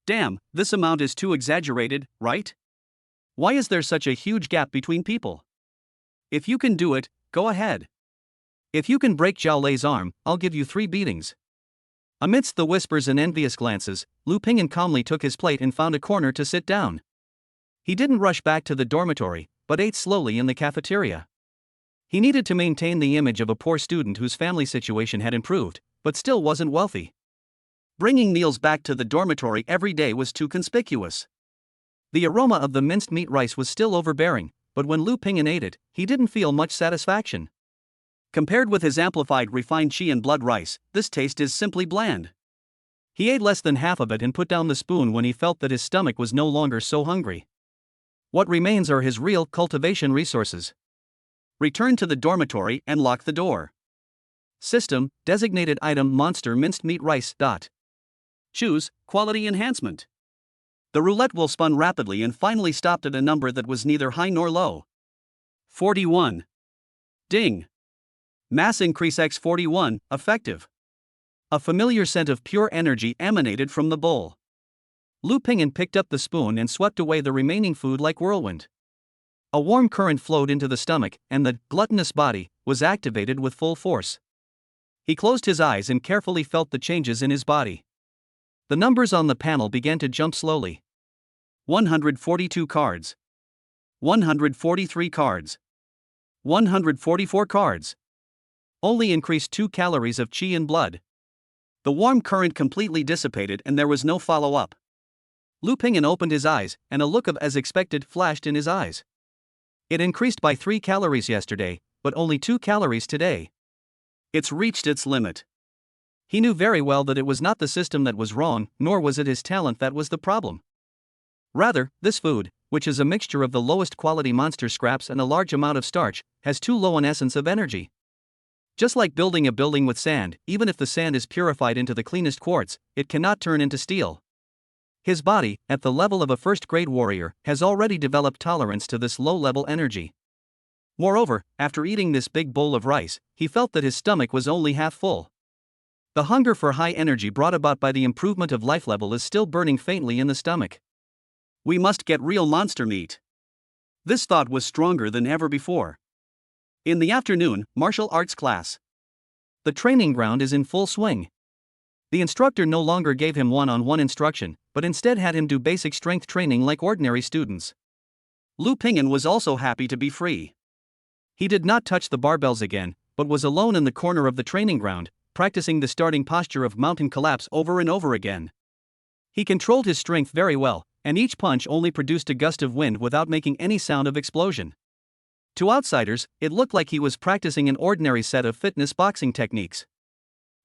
"Damn, this amount is too exaggerated, right? Why is there such a huge gap between people? If you can do it, go ahead. If you can break Zhao Lei's arm, I'll give you 3 beatings." Amidst the whispers and envious glances, Lu Pingyan calmly took his plate and found a corner to sit down. He didn't rush back to the dormitory, but ate slowly in the cafeteria. He needed to maintain the image of a poor student whose family situation had improved, but still wasn't wealthy. Bringing meals back to the dormitory every day was too conspicuous. The aroma of the minced meat rice was still overbearing, but when Lu Pingyan ate it, he didn't feel much satisfaction. Compared with his amplified refined qi and blood rice, this taste is simply bland. He ate less than half of it and put down the spoon when he felt that his stomach was no longer so hungry. What remains are his real cultivation resources. Return to the dormitory and lock the door. System, designated item monster minced meat rice. Choose, quality enhancement. The roulette wheel spun rapidly and finally stopped at a number that was neither high nor low. 41. Ding! Mass increase x41, effective. A familiar scent of pure energy emanated from the bowl. Lu Ping'an picked up the spoon and swept away the remaining food like whirlwind. A warm current flowed into the stomach, and the gluttonous body was activated with full force. He closed his eyes and carefully felt the changes in his body. The numbers on the panel began to jump slowly. 142 cards. 143 cards. 144 cards. Only increased 2 calories of qi in blood. The warm current completely dissipated and there was no follow-up. Lu Ping'an opened his eyes, and a look of as expected flashed in his eyes. It increased by 3 calories yesterday, but only 2 calories today. It's reached its limit. He knew very well that it was not the system that was wrong, nor was it his talent that was the problem. Rather, this food, which is a mixture of the lowest quality monster scraps and a large amount of starch, has too low an essence of energy. Just like building a building with sand, even if the sand is purified into the cleanest quartz, it cannot turn into steel. His body, at the level of a first-grade warrior, has already developed tolerance to this low-level energy. Moreover, after eating this big bowl of rice, he felt that his stomach was only half full. The hunger for high energy brought about by the improvement of life level is still burning faintly in the stomach. We must get real monster meat. This thought was stronger than ever before. In the afternoon, martial arts class. The training ground is in full swing. The instructor no longer gave him one-on-one instruction, but instead had him do basic strength training like ordinary students. Lu Ping'an was also happy to be free. He did not touch the barbells again, but was alone in the corner of the training ground, practicing the starting posture of mountain collapse over and over again. He controlled his strength very well, and each punch only produced a gust of wind without making any sound of explosion. To outsiders, it looked like he was practicing an ordinary set of fitness boxing techniques.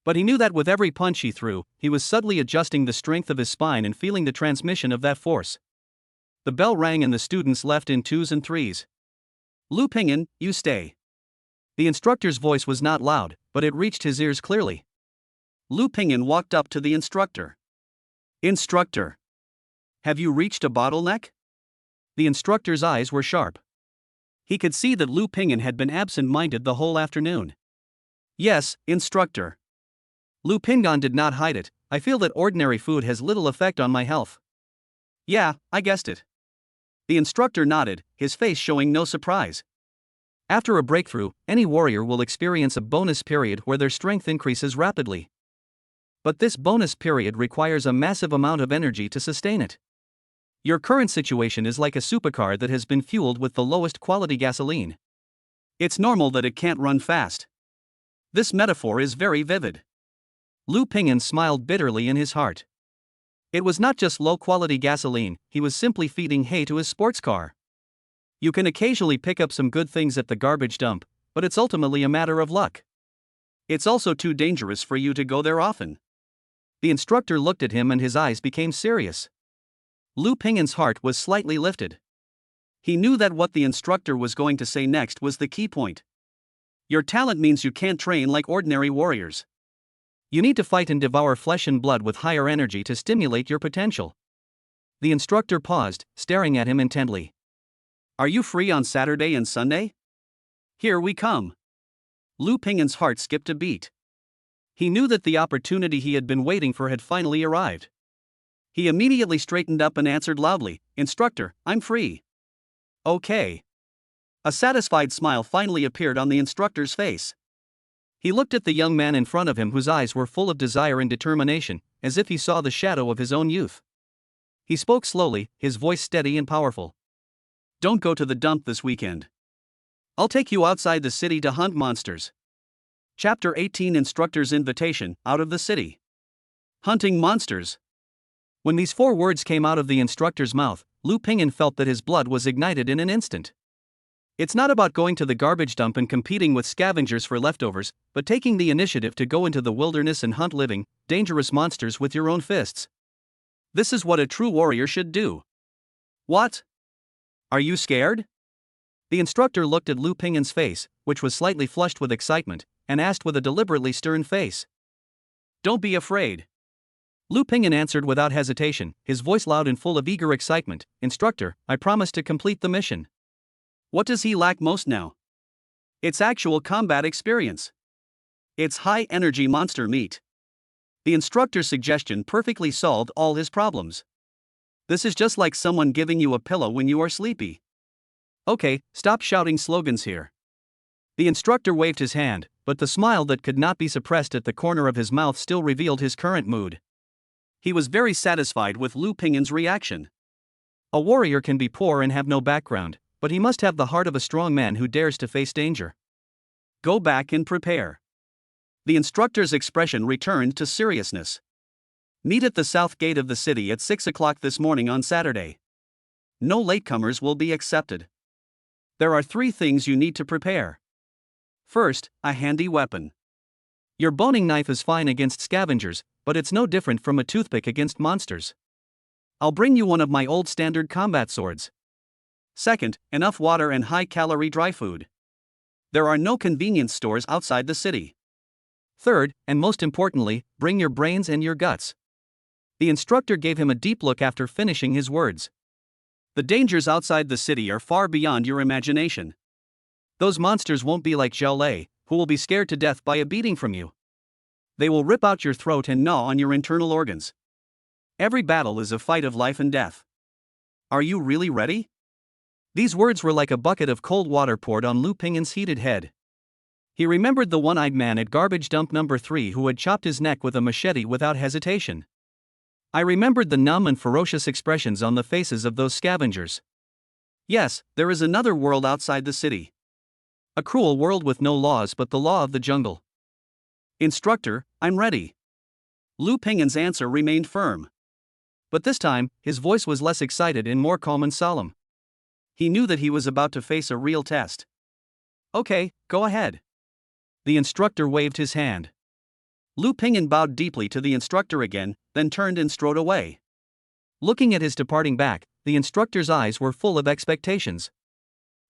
But he knew that with every punch he threw, he was subtly adjusting the strength of his spine and feeling the transmission of that force. The bell rang and the students left in 2s and 3s. Lu Ping'an, you stay. The instructor's voice was not loud, but it reached his ears clearly. Lu Ping'an walked up to the instructor. Instructor. Have you reached a bottleneck? The instructor's eyes were sharp. He could see that Lu Ping'an had been absent-minded the whole afternoon. Yes, instructor. Lu Ping'an did not hide it. I feel that ordinary food has little effect on my health. Yeah, I guessed it. The instructor nodded, his face showing no surprise. After a breakthrough, any warrior will experience a bonus period where their strength increases rapidly. But this bonus period requires a massive amount of energy to sustain it. Your current situation is like a supercar that has been fueled with the lowest quality gasoline. It's normal that it can't run fast. This metaphor is very vivid. Lu Ping'an smiled bitterly in his heart. It was not just low-quality gasoline, he was simply feeding hay to his sports car. You can occasionally pick up some good things at the garbage dump, but it's ultimately a matter of luck. It's also too dangerous for you to go there often. The instructor looked at him and his eyes became serious. Lu Ping'an's heart was slightly lifted. He knew that what the instructor was going to say next was the key point. Your talent means you can't train like ordinary warriors. You need to fight and devour flesh and blood with higher energy to stimulate your potential. The instructor paused, staring at him intently. Are you free on Saturday and Sunday? Here we come. Lu Ping'an's heart skipped a beat. He knew that the opportunity he had been waiting for had finally arrived. He immediately straightened up and answered loudly, Instructor, I'm free. Okay. A satisfied smile finally appeared on the instructor's face. He looked at the young man in front of him whose eyes were full of desire and determination, as if he saw the shadow of his own youth. He spoke slowly, his voice steady and powerful. Don't go to the dump this weekend. I'll take you outside the city to hunt monsters. Chapter 18 Instructor's Invitation, Out of the City. Hunting monsters. When these 4 words came out of the instructor's mouth, Lu Ping'an felt that his blood was ignited in an instant. It's not about going to the garbage dump and competing with scavengers for leftovers, but taking the initiative to go into the wilderness and hunt living, dangerous monsters with your own fists. This is what a true warrior should do. What? Are you scared? The instructor looked at Lu Ping'an's face, which was slightly flushed with excitement, and asked with a deliberately stern face. Don't be afraid. Lu Ping'an answered without hesitation, his voice loud and full of eager excitement, Instructor, I promise to complete the mission. What does he lack most now? It's actual combat experience. It's high-energy monster meat. The instructor's suggestion perfectly solved all his problems. This is just like someone giving you a pillow when you are sleepy. Okay, stop shouting slogans here. The instructor waved his hand, but the smile that could not be suppressed at the corner of his mouth still revealed his current mood. He was very satisfied with Lu Pingyan's reaction. A warrior can be poor and have no background, but he must have the heart of a strong man who dares to face danger. Go back and prepare. The instructor's expression returned to seriousness. Meet at the south gate of the city at 6 o'clock this morning on Saturday. No latecomers will be accepted. There are 3 things you need to prepare. First, a handy weapon. Your boning knife is fine against scavengers, but it's no different from a toothpick against monsters. I'll bring you one of my old standard combat swords. Second, enough water and high-calorie dry food. There are no convenience stores outside the city. Third, and most importantly, bring your brains and your guts. The instructor gave him a deep look after finishing his words. The dangers outside the city are far beyond your imagination. Those monsters won't be like Zhao Lei, who will be scared to death by a beating from you. They will rip out your throat and gnaw on your internal organs. Every battle is a fight of life and death. Are you really ready? These words were like a bucket of cold water poured on Lu Pingyan's heated head. He remembered the one-eyed man at garbage dump number 3 who had chopped his neck with a machete without hesitation. I remembered the numb and ferocious expressions on the faces of those scavengers. Yes, there is another world outside the city. A cruel world with no laws but the law of the jungle. Instructor, I'm ready. Lu Pingyan's answer remained firm. But this time, his voice was less excited and more calm and solemn. He knew that he was about to face a real test. Okay, go ahead. The instructor waved his hand. Lu Pingyan bowed deeply to the instructor again, then turned and strode away. Looking at his departing back, the instructor's eyes were full of expectations.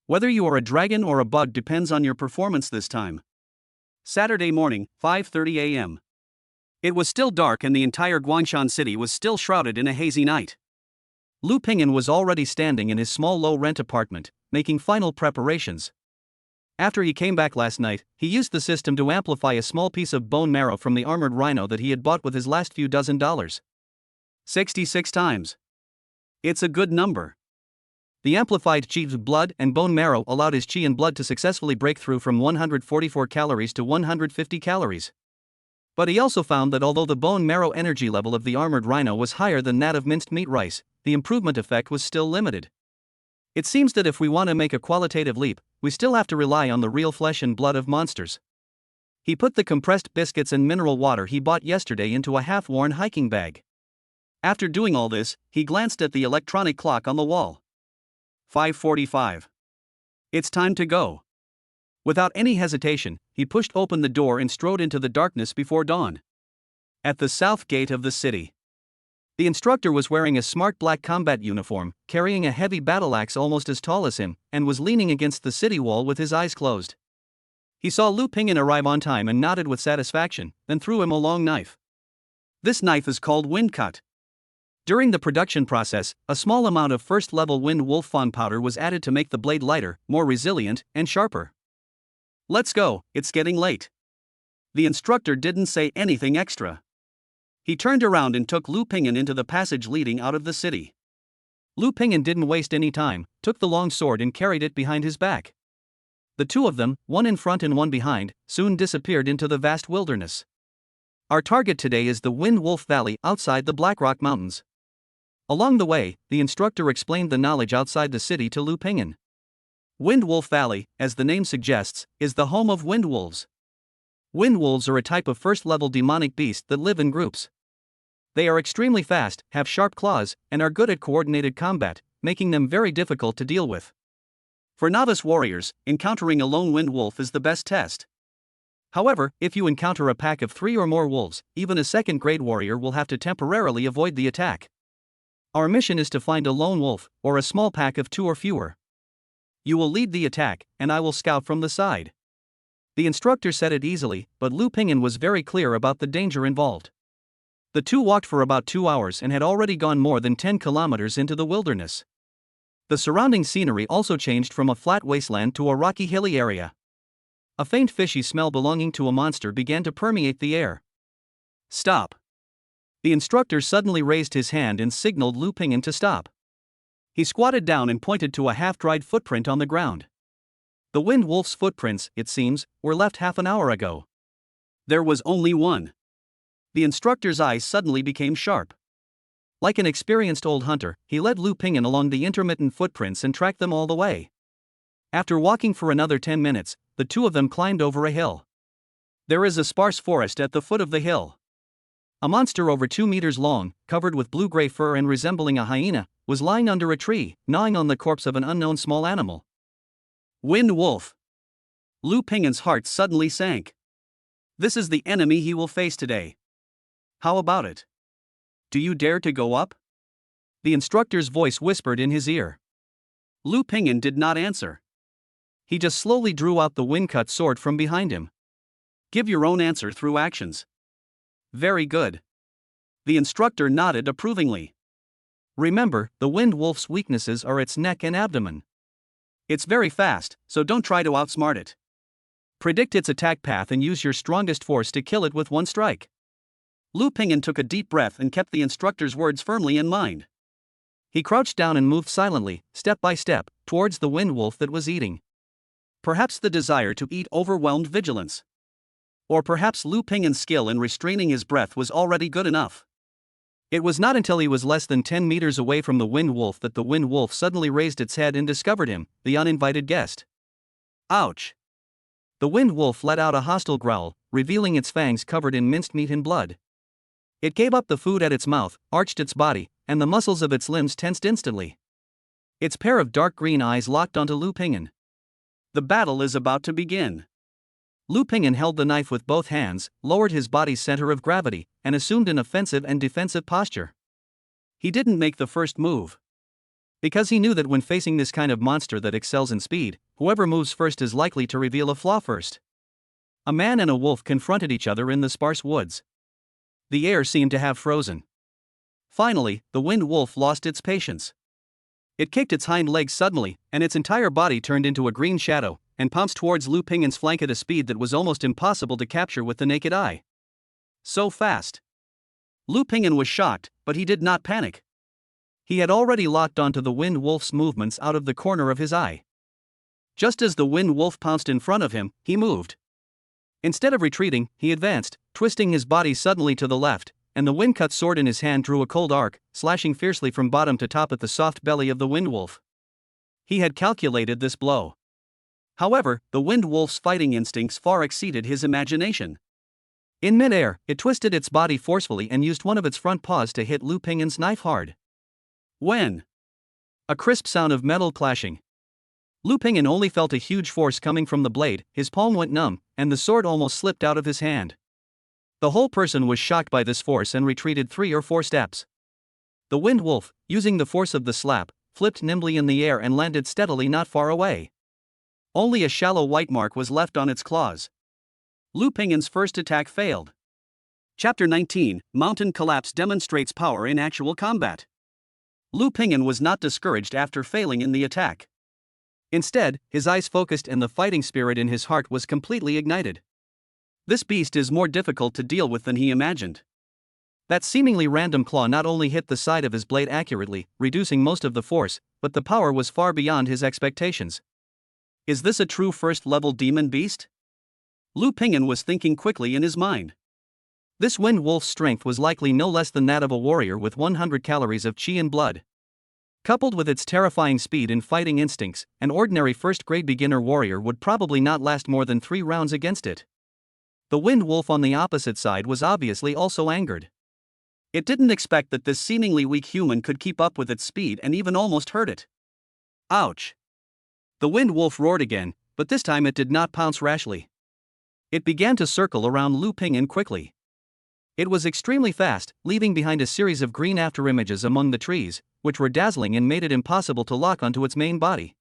Whether you are a dragon or a bug depends on your performance this time. Saturday morning, 5:30 a.m. It was still dark and the entire Guangshan city was still shrouded in a hazy night. Lu Pingyan was already standing in his small low-rent apartment, making final preparations. After he came back last night, he used the system to amplify a small piece of bone marrow from the armored rhino that he had bought with his last few dozen dollars. 66 times. It's a good number. The amplified Qi-Blood and bone marrow allowed his Qi and blood to successfully break through from 144 calories to 150 calories. But he also found that although the bone marrow energy level of the armored rhino was higher than that of minced meat rice, the improvement effect was still limited. It seems that if we want to make a qualitative leap, we still have to rely on the real flesh and blood of monsters. He put the compressed biscuits and mineral water he bought yesterday into a half-worn hiking bag. After doing all this, he glanced at the electronic clock on the wall. 5:45. It's time to go. Without any hesitation, he pushed open the door and strode into the darkness before dawn. At the south gate of the city. The instructor was wearing a smart black combat uniform, carrying a heavy battle axe almost as tall as him, and was leaning against the city wall with his eyes closed. He saw Lu Pingyan arrive on time and nodded with satisfaction, then threw him a long knife. This knife is called wind cut. During the production process, a small amount of first-level wind wolf fawn powder was added to make the blade lighter, more resilient, and sharper. Let's go, it's getting late. The instructor didn't say anything extra. He turned around and took Lu Pingyan into the passage leading out of the city. Lu Pingyan didn't waste any time, took the long sword and carried it behind his back. The two of them, one in front and one behind, soon disappeared into the vast wilderness. Our target today is the Wind Wolf Valley outside the Blackrock Mountains. Along the way, the instructor explained the knowledge outside the city to Lu Pingyan. Wind Wolf Valley, as the name suggests, is the home of wind wolves. Wind wolves are a type of first-level demonic beast that live in groups. They are extremely fast, have sharp claws, and are good at coordinated combat, making them very difficult to deal with. For novice warriors, encountering a lone wind wolf is the best test. However, if you encounter a pack of 3 or more wolves, even a second-grade warrior will have to temporarily avoid the attack. Our mission is to find a lone wolf, or a small pack of 2 or fewer. You will lead the attack, and I will scout from the side. The instructor said it easily, but Lu Pingyan was very clear about the danger involved. The two walked for about 2 hours and had already gone more than 10 kilometers into the wilderness. The surrounding scenery also changed from a flat wasteland to a rocky hilly area. A faint fishy smell belonging to a monster began to permeate the air. Stop! The instructor suddenly raised his hand and signaled Lu Ping'an to stop. He squatted down and pointed to a half-dried footprint on the ground. The wind wolf's footprints, it seems, were left half an hour ago. There was only one. The instructor's eyes suddenly became sharp. Like an experienced old hunter, he led Lu Ping'an along the intermittent footprints and tracked them all the way. After walking for another 10 minutes, the two of them climbed over a hill. There is a sparse forest at the foot of the hill. A monster over 2 meters long, covered with blue-gray fur and resembling a hyena, was lying under a tree, gnawing on the corpse of an unknown small animal. Wind wolf! Lu Ping'an's heart suddenly sank. This is the enemy he will face today. How about it? Do you dare to go up? The instructor's voice whispered in his ear. Lu Ping'an did not answer. He just slowly drew out the wind-cut sword from behind him. Give your own answer through actions. Very good. The instructor nodded approvingly. Remember, the wind wolf's weaknesses are its neck and abdomen. It's very fast, so don't try to outsmart it. Predict its attack path and use your strongest force to kill it with one strike. Lu Ping'an took a deep breath and kept the instructor's words firmly in mind. He crouched down and moved silently, step by step, towards the wind wolf that was eating. Perhaps the desire to eat overwhelmed vigilance. Or perhaps Lu Ping'an's skill in restraining his breath was already good enough. It was not until he was less than 10 meters away from the wind wolf that the wind wolf suddenly raised its head and discovered him, the uninvited guest. Ouch! The wind wolf let out a hostile growl, revealing its fangs covered in minced meat and blood. It gave up the food at its mouth, arched its body, and the muscles of its limbs tensed instantly. Its pair of dark green eyes locked onto Lu Ping'an. The battle is about to begin. Lu Ping'an held the knife with both hands, lowered his body's center of gravity, and assumed an offensive and defensive posture. He didn't make the first move. Because he knew that when facing this kind of monster that excels in speed, whoever moves first is likely to reveal a flaw first. A man and a wolf confronted each other in the sparse woods. The air seemed to have frozen. Finally, the wind wolf lost its patience. It kicked its hind legs suddenly, and its entire body turned into a green shadow, and pounced towards Lu Ping'an's flank at a speed that was almost impossible to capture with the naked eye. So fast. Lu Ping'an was shocked, but he did not panic. He had already locked onto the wind wolf's movements out of the corner of his eye. Just as the wind wolf pounced in front of him, he moved. Instead of retreating, he advanced, twisting his body suddenly to the left, and the wind-cut sword in his hand drew a cold arc, slashing fiercely from bottom to top at the soft belly of the wind wolf. He had calculated this blow. However, the wind wolf's fighting instincts far exceeded his imagination. In midair, it twisted its body forcefully and used one of its front paws to hit Lu Ping'an's knife hard. When? A crisp sound of metal clashing. Lu Ping'an only felt a huge force coming from the blade, his palm went numb, and the sword almost slipped out of his hand. The whole person was shocked by this force and retreated 3 or 4 steps. The wind wolf, using the force of the slap, flipped nimbly in the air and landed steadily not far away. Only a shallow white mark was left on its claws. Lu Ping'an's first attack failed. Chapter 19, Mountain Collapse demonstrates power in actual combat. Lu Ping'an was not discouraged after failing in the attack. Instead, his eyes focused and the fighting spirit in his heart was completely ignited. This beast is more difficult to deal with than he imagined. That seemingly random claw not only hit the side of his blade accurately, reducing most of the force, but the power was far beyond his expectations. Is this a true first-level demon beast? Lu Ping'an was thinking quickly in his mind. This wind wolf's strength was likely no less than that of a warrior with 100 calories of Qi and blood. Coupled with its terrifying speed and fighting instincts, an ordinary first-grade beginner warrior would probably not last more than 3 rounds against it. The wind wolf on the opposite side was obviously also angered. It didn't expect that this seemingly weak human could keep up with its speed and even almost hurt it. Ouch! The wind wolf roared again, but this time it did not pounce rashly. It began to circle around Lu Ping'an quickly. It was extremely fast, leaving behind a series of green afterimages among the trees, which were dazzling and made it impossible to lock onto its main body.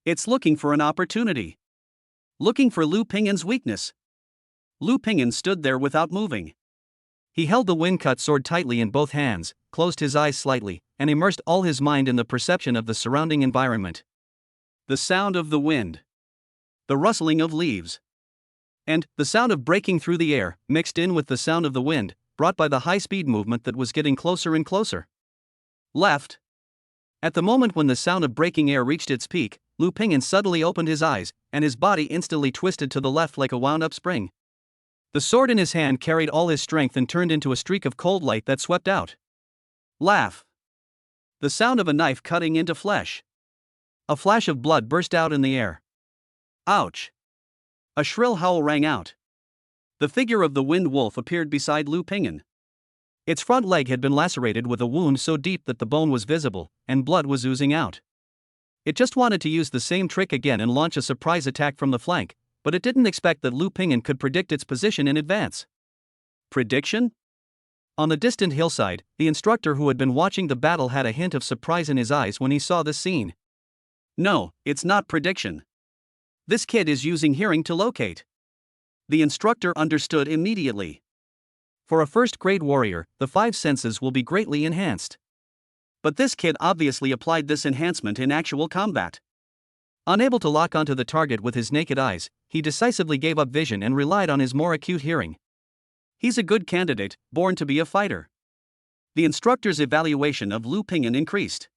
It's looking for an opportunity. Looking for Lu Ping'an's weakness. Lu Ping'an stood there without moving. He held the wind-cut sword tightly in both hands, closed his eyes slightly, and immersed all his mind in the perception of the surrounding environment. The sound of the wind. the rustling of leaves, and the sound of breaking through the air, mixed in with the sound of the wind, brought by the high-speed movement that was getting closer and closer. Left. At the moment when the sound of breaking air reached its peak, Lu Pingyan suddenly opened his eyes, and his body instantly twisted to the left like a wound-up spring. The sword in his hand carried all his strength and turned into a streak of cold light that swept out. Laugh. The sound of a knife cutting into flesh. A flash of blood burst out in the air. Ouch! A shrill howl rang out. The figure of the wind wolf appeared beside Lu Pingyan. Its front leg had been lacerated with a wound so deep that the bone was visible, and blood was oozing out. It just wanted to use the same trick again and launch a surprise attack from the flank, but it didn't expect that Lu Pingyan could predict its position in advance. Prediction? On the distant hillside, the instructor who had been watching the battle had a hint of surprise in his eyes when he saw this scene. No, it's not prediction. This kid is using hearing to locate. The instructor understood immediately. For a first-grade warrior, the 5 senses will be greatly enhanced. But this kid obviously applied this enhancement in actual combat. Unable to lock onto the target with his naked eyes, he decisively gave up vision and relied on his more acute hearing. He's a good candidate, born to be a fighter. The instructor's evaluation of Lu Pingyan increased.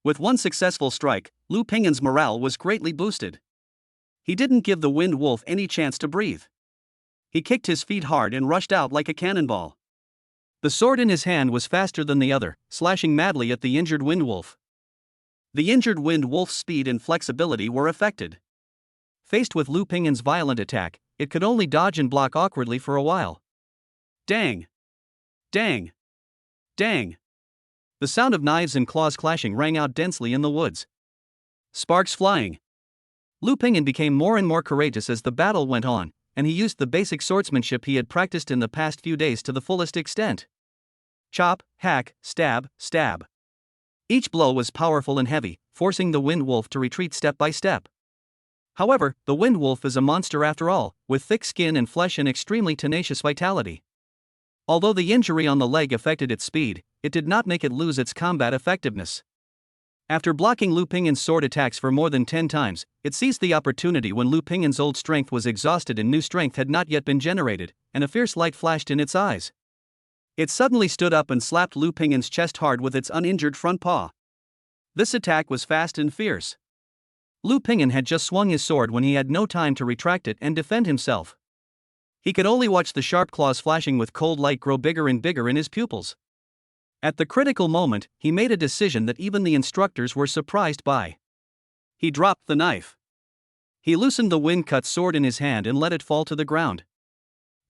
With one successful strike, Lu Pingyan's morale was greatly boosted. He didn't give the wind wolf any chance to breathe. He kicked his feet hard and rushed out like a cannonball. The sword in his hand was faster than the other, slashing madly at the injured wind wolf. The injured wind wolf's speed and flexibility were affected. Faced with Lu Pingyan's violent attack, it could only dodge and block awkwardly for a while. Dang! Dang! Dang! The sound of knives and claws clashing rang out densely in the woods. Sparks flying. Lu Pingyan became more and more courageous as the battle went on, and he used the basic swordsmanship he had practiced in the past few days to the fullest extent. Chop, hack, stab, stab. Each blow was powerful and heavy, forcing the wind wolf to retreat step by step. However, the wind wolf is a monster after all, with thick skin and flesh and extremely tenacious vitality. Although the injury on the leg affected its speed, it did not make it lose its combat effectiveness. After blocking Lu Pingyan's sword attacks for more than 10 times, it seized the opportunity when Lu Pingyan's old strength was exhausted and new strength had not yet been generated, and a fierce light flashed in its eyes. It suddenly stood up and slapped Lu Pingyan's chest hard with its uninjured front paw. This attack was fast and fierce. Lu Pingyan had just swung his sword when he had no time to retract it and defend himself. He could only watch the sharp claws flashing with cold light grow bigger and bigger in his pupils. At the critical moment, he made a decision that even the instructors were surprised by. He dropped the knife. He loosened the wind-cut sword in his hand and let it fall to the ground.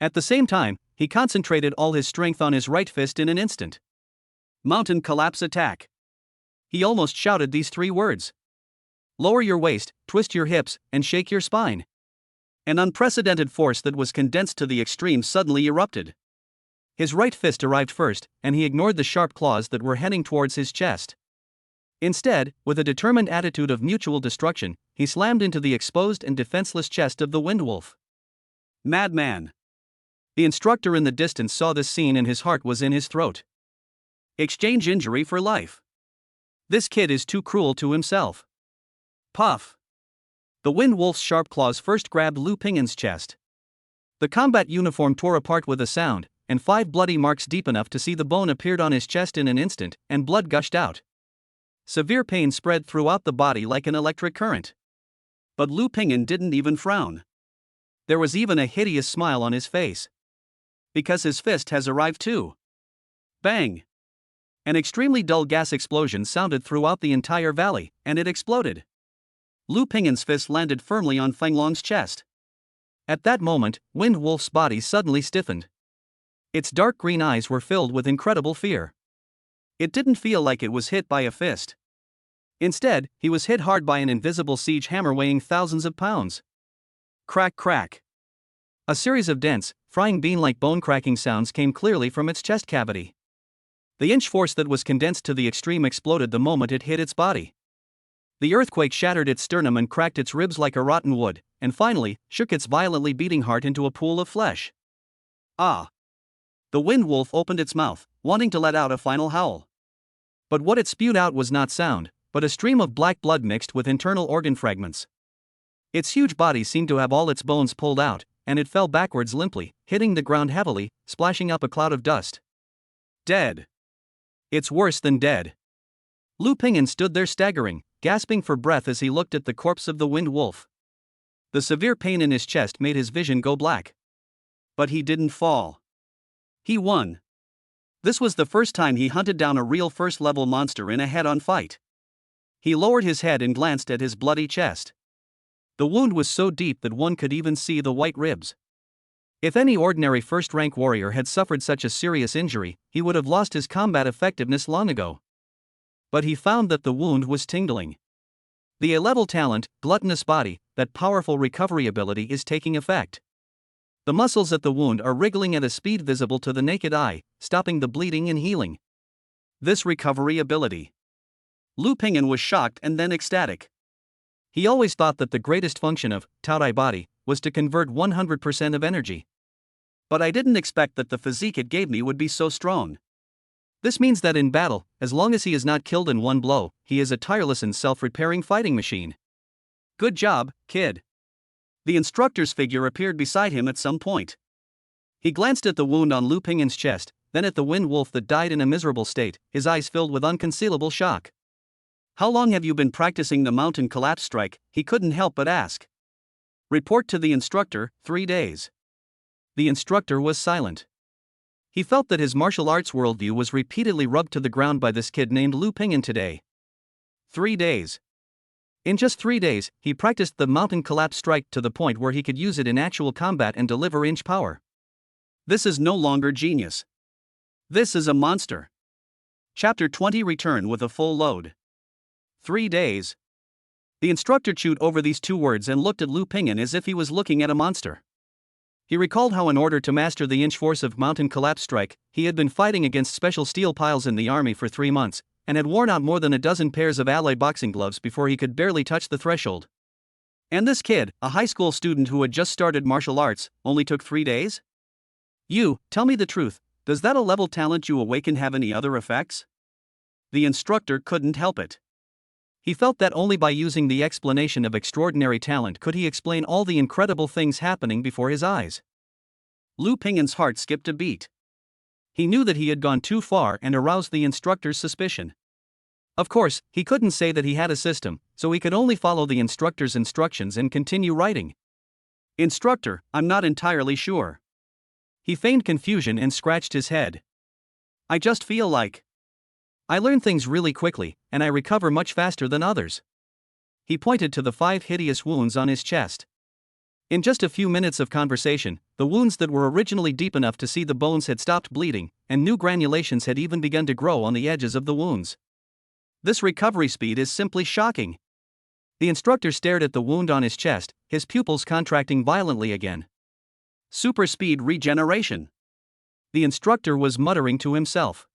At the same time, he concentrated all his strength on his right fist in an instant. Mountain collapse attack. He almost shouted these 3 words. Lower your waist, twist your hips, and shake your spine. An unprecedented force that was condensed to the extreme suddenly erupted. His right fist arrived first, and he ignored the sharp claws that were heading towards his chest. Instead, with a determined attitude of mutual destruction, he slammed into the exposed and defenseless chest of the wind wolf. Madman! The instructor in the distance saw this scene and his heart was in his throat. Exchange injury for life. This kid is too cruel to himself. Puff! The wind wolf's sharp claws first grabbed Lu Pingyan's chest. The combat uniform tore apart with a sound, and 5 bloody marks deep enough to see the bone appeared on his chest in an instant, and blood gushed out. Severe pain spread throughout the body like an electric current. But Lu Pingyan didn't even frown. There was even a hideous smile on his face. Because his fist has arrived too. Bang! An extremely dull gas explosion sounded throughout the entire valley, and it exploded. Lu Pingyan's fist landed firmly on Feng Long's chest. At that moment, Wind Wolf's body suddenly stiffened. Its dark green eyes were filled with incredible fear. It didn't feel like it was hit by a fist. Instead, he was hit hard by an invisible siege hammer weighing thousands of pounds. Crack crack. A series of dense, frying bean-like bone-cracking sounds came clearly from its chest cavity. The inch force that was condensed to the extreme exploded the moment it hit its body. The earthquake shattered its sternum and cracked its ribs like a rotten wood, and finally, shook its violently beating heart into a pool of flesh. Ah! The wind wolf opened its mouth, wanting to let out a final howl. But what it spewed out was not sound, but a stream of black blood mixed with internal organ fragments. Its huge body seemed to have all its bones pulled out, and it fell backwards limply, hitting the ground heavily, splashing up a cloud of dust. Dead. It's worse than dead. Lu Ping'an stood there staggering, gasping for breath as he looked at the corpse of the wind wolf. The severe pain in his chest made his vision go black. But he didn't fall. He won. This was the first time he hunted down a real first-level monster in a head-on fight. He lowered his head and glanced at his bloody chest. The wound was so deep that one could even see the white ribs. If any ordinary first-rank warrior had suffered such a serious injury, he would have lost his combat effectiveness long ago. But he found that the wound was tingling. The A-level talent, gluttonous body, that powerful recovery ability is taking effect. The muscles at the wound are wriggling at a speed visible to the naked eye, stopping the bleeding and healing. This recovery ability. Lu Ping'an was shocked and then ecstatic. He always thought that the greatest function of Taodai body was to convert 100% of energy. But I didn't expect that the physique it gave me would be so strong. This means that in battle, as long as he is not killed in one blow, he is a tireless and self-repairing fighting machine. Good job, kid. The instructor's figure appeared beside him at some point. He glanced at the wound on Lu Ping'an's chest, then at the wind wolf that died in a miserable state, his eyes filled with unconcealable shock. How long have you been practicing the mountain collapse strike? He couldn't help but ask. Report to the instructor, 3 days. The instructor was silent. He felt that his martial arts worldview was repeatedly rubbed to the ground by this kid named Lu Ping'an today. 3 days. In just 3 days, he practiced the mountain collapse strike to the point where he could use it in actual combat and deliver inch power. This is no longer genius. This is a monster. Chapter 20 Return with a full load. 3 days. The instructor chewed over these 2 words and looked at Lu Ping'an as if he was looking at a monster. He recalled how in order to master the inch force of mountain collapse strike, he had been fighting against special steel piles in the army for 3 months, and had worn out more than a dozen pairs of alloy boxing gloves before he could barely touch the threshold. And this kid, a high school student who had just started martial arts, only took 3 days? You, tell me the truth, does that A-level talent you awaken have any other effects? The instructor couldn't help it. He felt that only by using the explanation of extraordinary talent could he explain all the incredible things happening before his eyes. Lu Ping'an's heart skipped a beat. He knew that he had gone too far and aroused the instructor's suspicion. Of course, he couldn't say that he had a system, so he could only follow the instructor's instructions and continue writing. Instructor, I'm not entirely sure. He feigned confusion and scratched his head. I just feel like I learn things really quickly, and I recover much faster than others. He pointed to the 5 hideous wounds on his chest. In just a few minutes of conversation, the wounds that were originally deep enough to see the bones had stopped bleeding, and new granulations had even begun to grow on the edges of the wounds. This recovery speed is simply shocking. The instructor stared at the wound on his chest, his pupils contracting violently again. Super speed regeneration. The instructor was muttering to himself.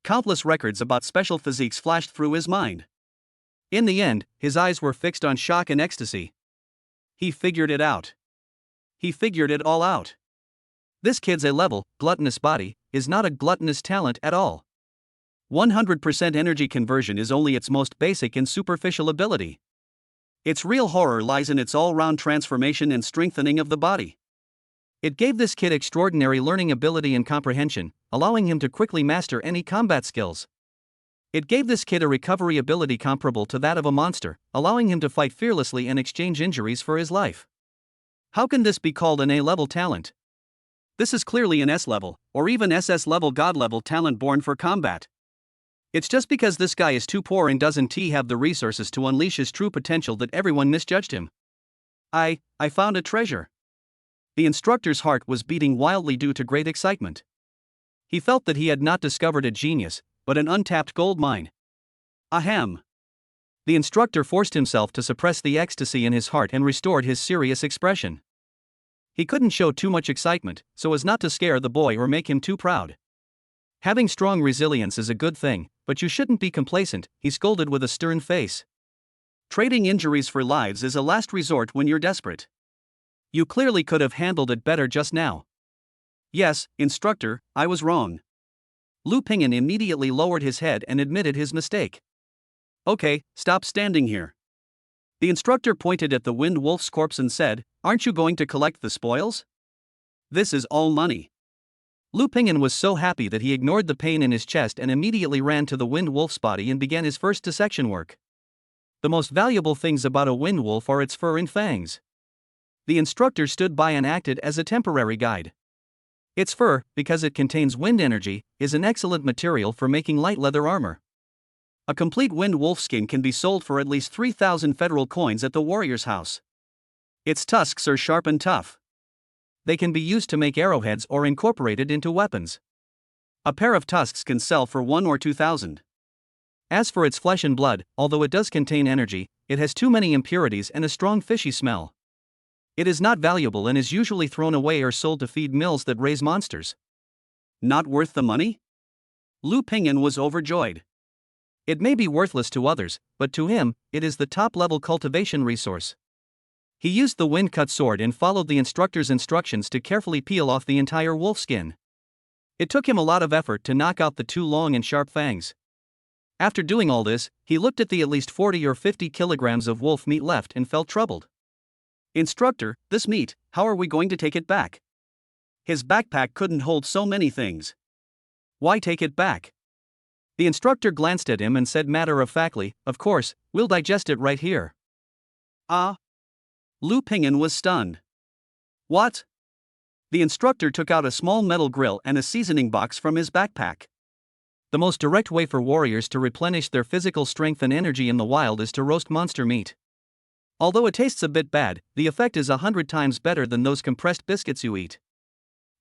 Countless records about special physiques flashed through his mind. In the end, his eyes were fixed on shock and ecstasy. He figured it out. He figured it all out. This kid's A-level, gluttonous body, is not a gluttonous talent at all. 100% energy conversion is only its most basic and superficial ability. Its real horror lies in its all-round transformation and strengthening of the body. It gave this kid extraordinary learning ability and comprehension, allowing him to quickly master any combat skills. It gave this kid a recovery ability comparable to that of a monster, allowing him to fight fearlessly and exchange injuries for his life. How can this be called an A-level talent? This is clearly an S-level, or even SS-level God-level talent born for combat. It's just because this guy is too poor and doesn't have the resources to unleash his true potential that everyone misjudged him. I found a treasure. The instructor's heart was beating wildly due to great excitement. He felt that he had not discovered a genius, but an untapped gold mine. Ahem. The instructor forced himself to suppress the ecstasy in his heart and restored his serious expression. He couldn't show too much excitement, so as not to scare the boy or make him too proud. Having strong resilience is a good thing, but you shouldn't be complacent, he scolded with a stern face. Trading injuries for lives is a last resort when you're desperate. You clearly could have handled it better just now. Yes, instructor, I was wrong. Lu Ping'an immediately lowered his head and admitted his mistake. Okay, stop standing here. The instructor pointed at the wind wolf's corpse and said, "Aren't you going to collect the spoils? This is all money." Lu Ping'an was so happy that he ignored the pain in his chest and immediately ran to the wind wolf's body and began his first dissection work. The most valuable things about a wind wolf are its fur and fangs. The instructor stood by and acted as a temporary guide. Its fur, because it contains wind energy, is an excellent material for making light leather armor. A complete wind wolf skin can be sold for at least 3,000 federal coins at the warrior's house. Its tusks are sharp and tough. They can be used to make arrowheads or incorporated into weapons. A pair of tusks can sell for 1 or 2,000. As for its flesh and blood, although it does contain energy, it has too many impurities and a strong fishy smell. It is not valuable and is usually thrown away or sold to feed mills that raise monsters. Not worth the money? Lu Ping'an was overjoyed. It may be worthless to others, but to him, it is the top-level cultivation resource. He used the wind-cut sword and followed the instructor's instructions to carefully peel off the entire wolf skin. It took him a lot of effort to knock out the 2 long and sharp fangs. After doing all this, he looked at the at least 40 or 50 kilograms of wolf meat left and felt troubled. "Instructor, this meat, how are we going to take it back? His backpack couldn't hold so many things. Why take it back?" The instructor glanced at him and said matter-of-factly, "Of course, we'll digest it right here." Ah! Lu Ping'an was stunned. What? The instructor took out a small metal grill and a seasoning box from his backpack. The most direct way for warriors to replenish their physical strength and energy in the wild is to roast monster meat. Although it tastes a bit bad, the effect is 100 times better than those compressed biscuits you eat.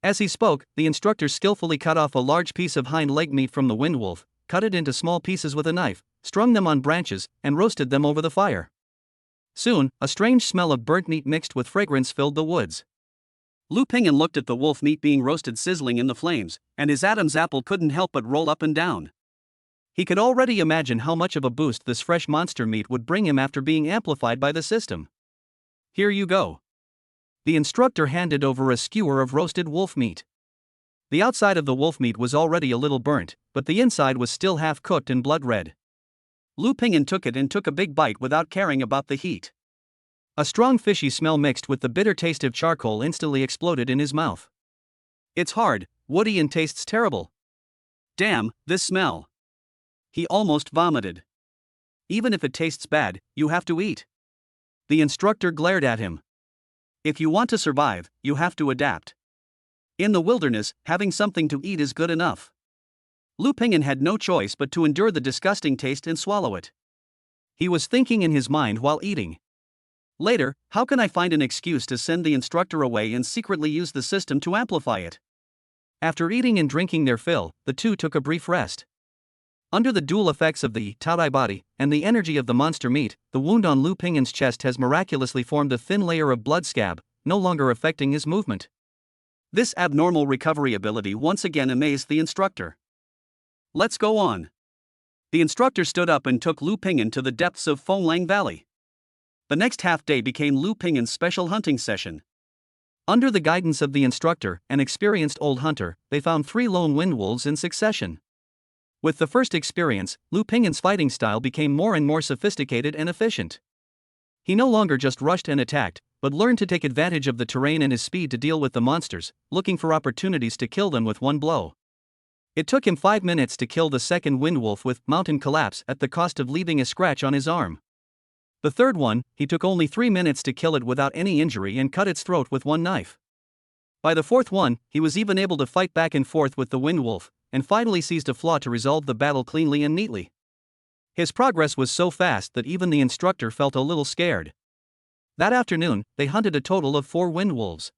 As he spoke, the instructor skillfully cut off a large piece of hind leg meat from the wind wolf, cut it into small pieces with a knife, strung them on branches, and roasted them over the fire. Soon, a strange smell of burnt meat mixed with fragrance filled the woods. Lu Ping'an looked at the wolf meat being roasted sizzling in the flames, and his Adam's apple couldn't help but roll up and down. He could already imagine how much of a boost this fresh monster meat would bring him after being amplified by the system. "Here you go." The instructor handed over a skewer of roasted wolf meat. The outside of the wolf meat was already a little burnt, but the inside was still half cooked and blood red. Lu Ping'an took it and took a big bite without caring about the heat. A strong fishy smell mixed with the bitter taste of charcoal instantly exploded in his mouth. "It's hard, woody and tastes terrible. Damn, this smell." He almost vomited. "Even if it tastes bad, you have to eat." The instructor glared at him. "If you want to survive, you have to adapt. In the wilderness, having something to eat is good enough." Lu Ping'an had no choice but to endure the disgusting taste and swallow it. He was thinking in his mind while eating. Later, how can I find an excuse to send the instructor away and secretly use the system to amplify it? After eating and drinking their fill, the two took a brief rest. Under the dual effects of the Taodai body and the energy of the monster meat, the wound on Lu Ping'an's chest has miraculously formed a thin layer of blood scab, no longer affecting his movement. This abnormal recovery ability once again amazed the instructor. "Let's go on." The instructor stood up and took Lu Ping'an to the depths of Fenglang Valley. The next half-day became Lu Ping'an's special hunting session. Under the guidance of the instructor, an experienced old hunter, they found 3 lone wind wolves in succession. With the first experience, Lu Ping'an's fighting style became more and more sophisticated and efficient. He no longer just rushed and attacked, but learned to take advantage of the terrain and his speed to deal with the monsters, looking for opportunities to kill them with one blow. It took him 5 minutes to kill the second wind wolf with mountain collapse at the cost of leaving a scratch on his arm. The third one, he took only 3 minutes to kill it without any injury and cut its throat with one knife. By the fourth one, he was even able to fight back and forth with the wind wolf, and finally seized a flaw to resolve the battle cleanly and neatly. His progress was so fast that even the instructor felt a little scared. That afternoon, they hunted a total of 4 wind wolves.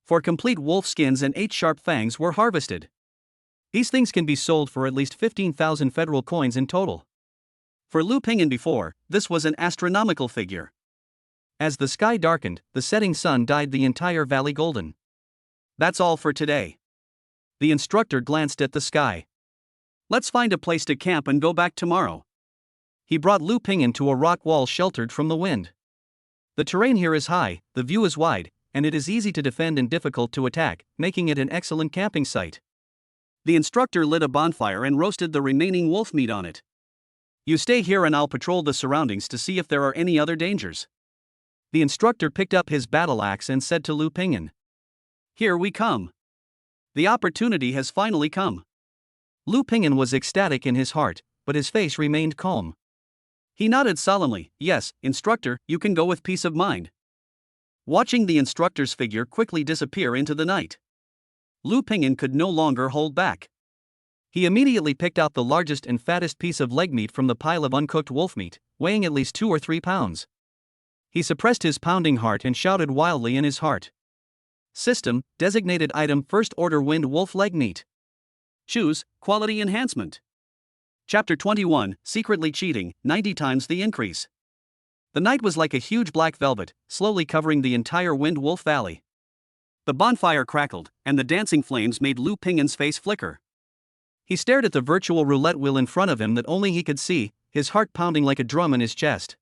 4 complete wolf skins and 8 sharp fangs were harvested. These things can be sold for at least 15,000 federal coins in total. For Lu Ping'an before, this was an astronomical figure. As the sky darkened, the setting sun dyed the entire valley golden. "That's all for today." The instructor glanced at the sky. "Let's find a place to camp and go back tomorrow." He brought Lu Ping'an to a rock wall sheltered from the wind. The terrain here is high, the view is wide, and it is easy to defend and difficult to attack, making it an excellent camping site. The instructor lit a bonfire and roasted the remaining wolf meat on it. You stay here and I'll patrol the surroundings to see if there are any other dangers. The instructor picked up his battle axe and said to Lu Pingyan. Here we come. The opportunity has finally come. Lu Pingyan was ecstatic in his heart, but his face remained calm. He nodded solemnly. Yes, instructor, you can go with peace of mind. Watching the instructor's figure quickly disappear into the night, Lu Pingyan could no longer hold back. He immediately picked out the largest and fattest piece of leg meat from the pile of uncooked wolf meat, weighing at least 2 or 3 pounds. He suppressed his pounding heart and shouted wildly in his heart. System, designated item first order wind wolf leg meat. Choose, quality enhancement. Chapter 21, Secretly Cheating, 90 times the increase. The night was like a huge black velvet, slowly covering the entire Wind Wolf Valley. The bonfire crackled, and the dancing flames made Lu Pingyan's face flicker. He stared at the virtual roulette wheel in front of him that only he could see, his heart pounding like a drum in his chest.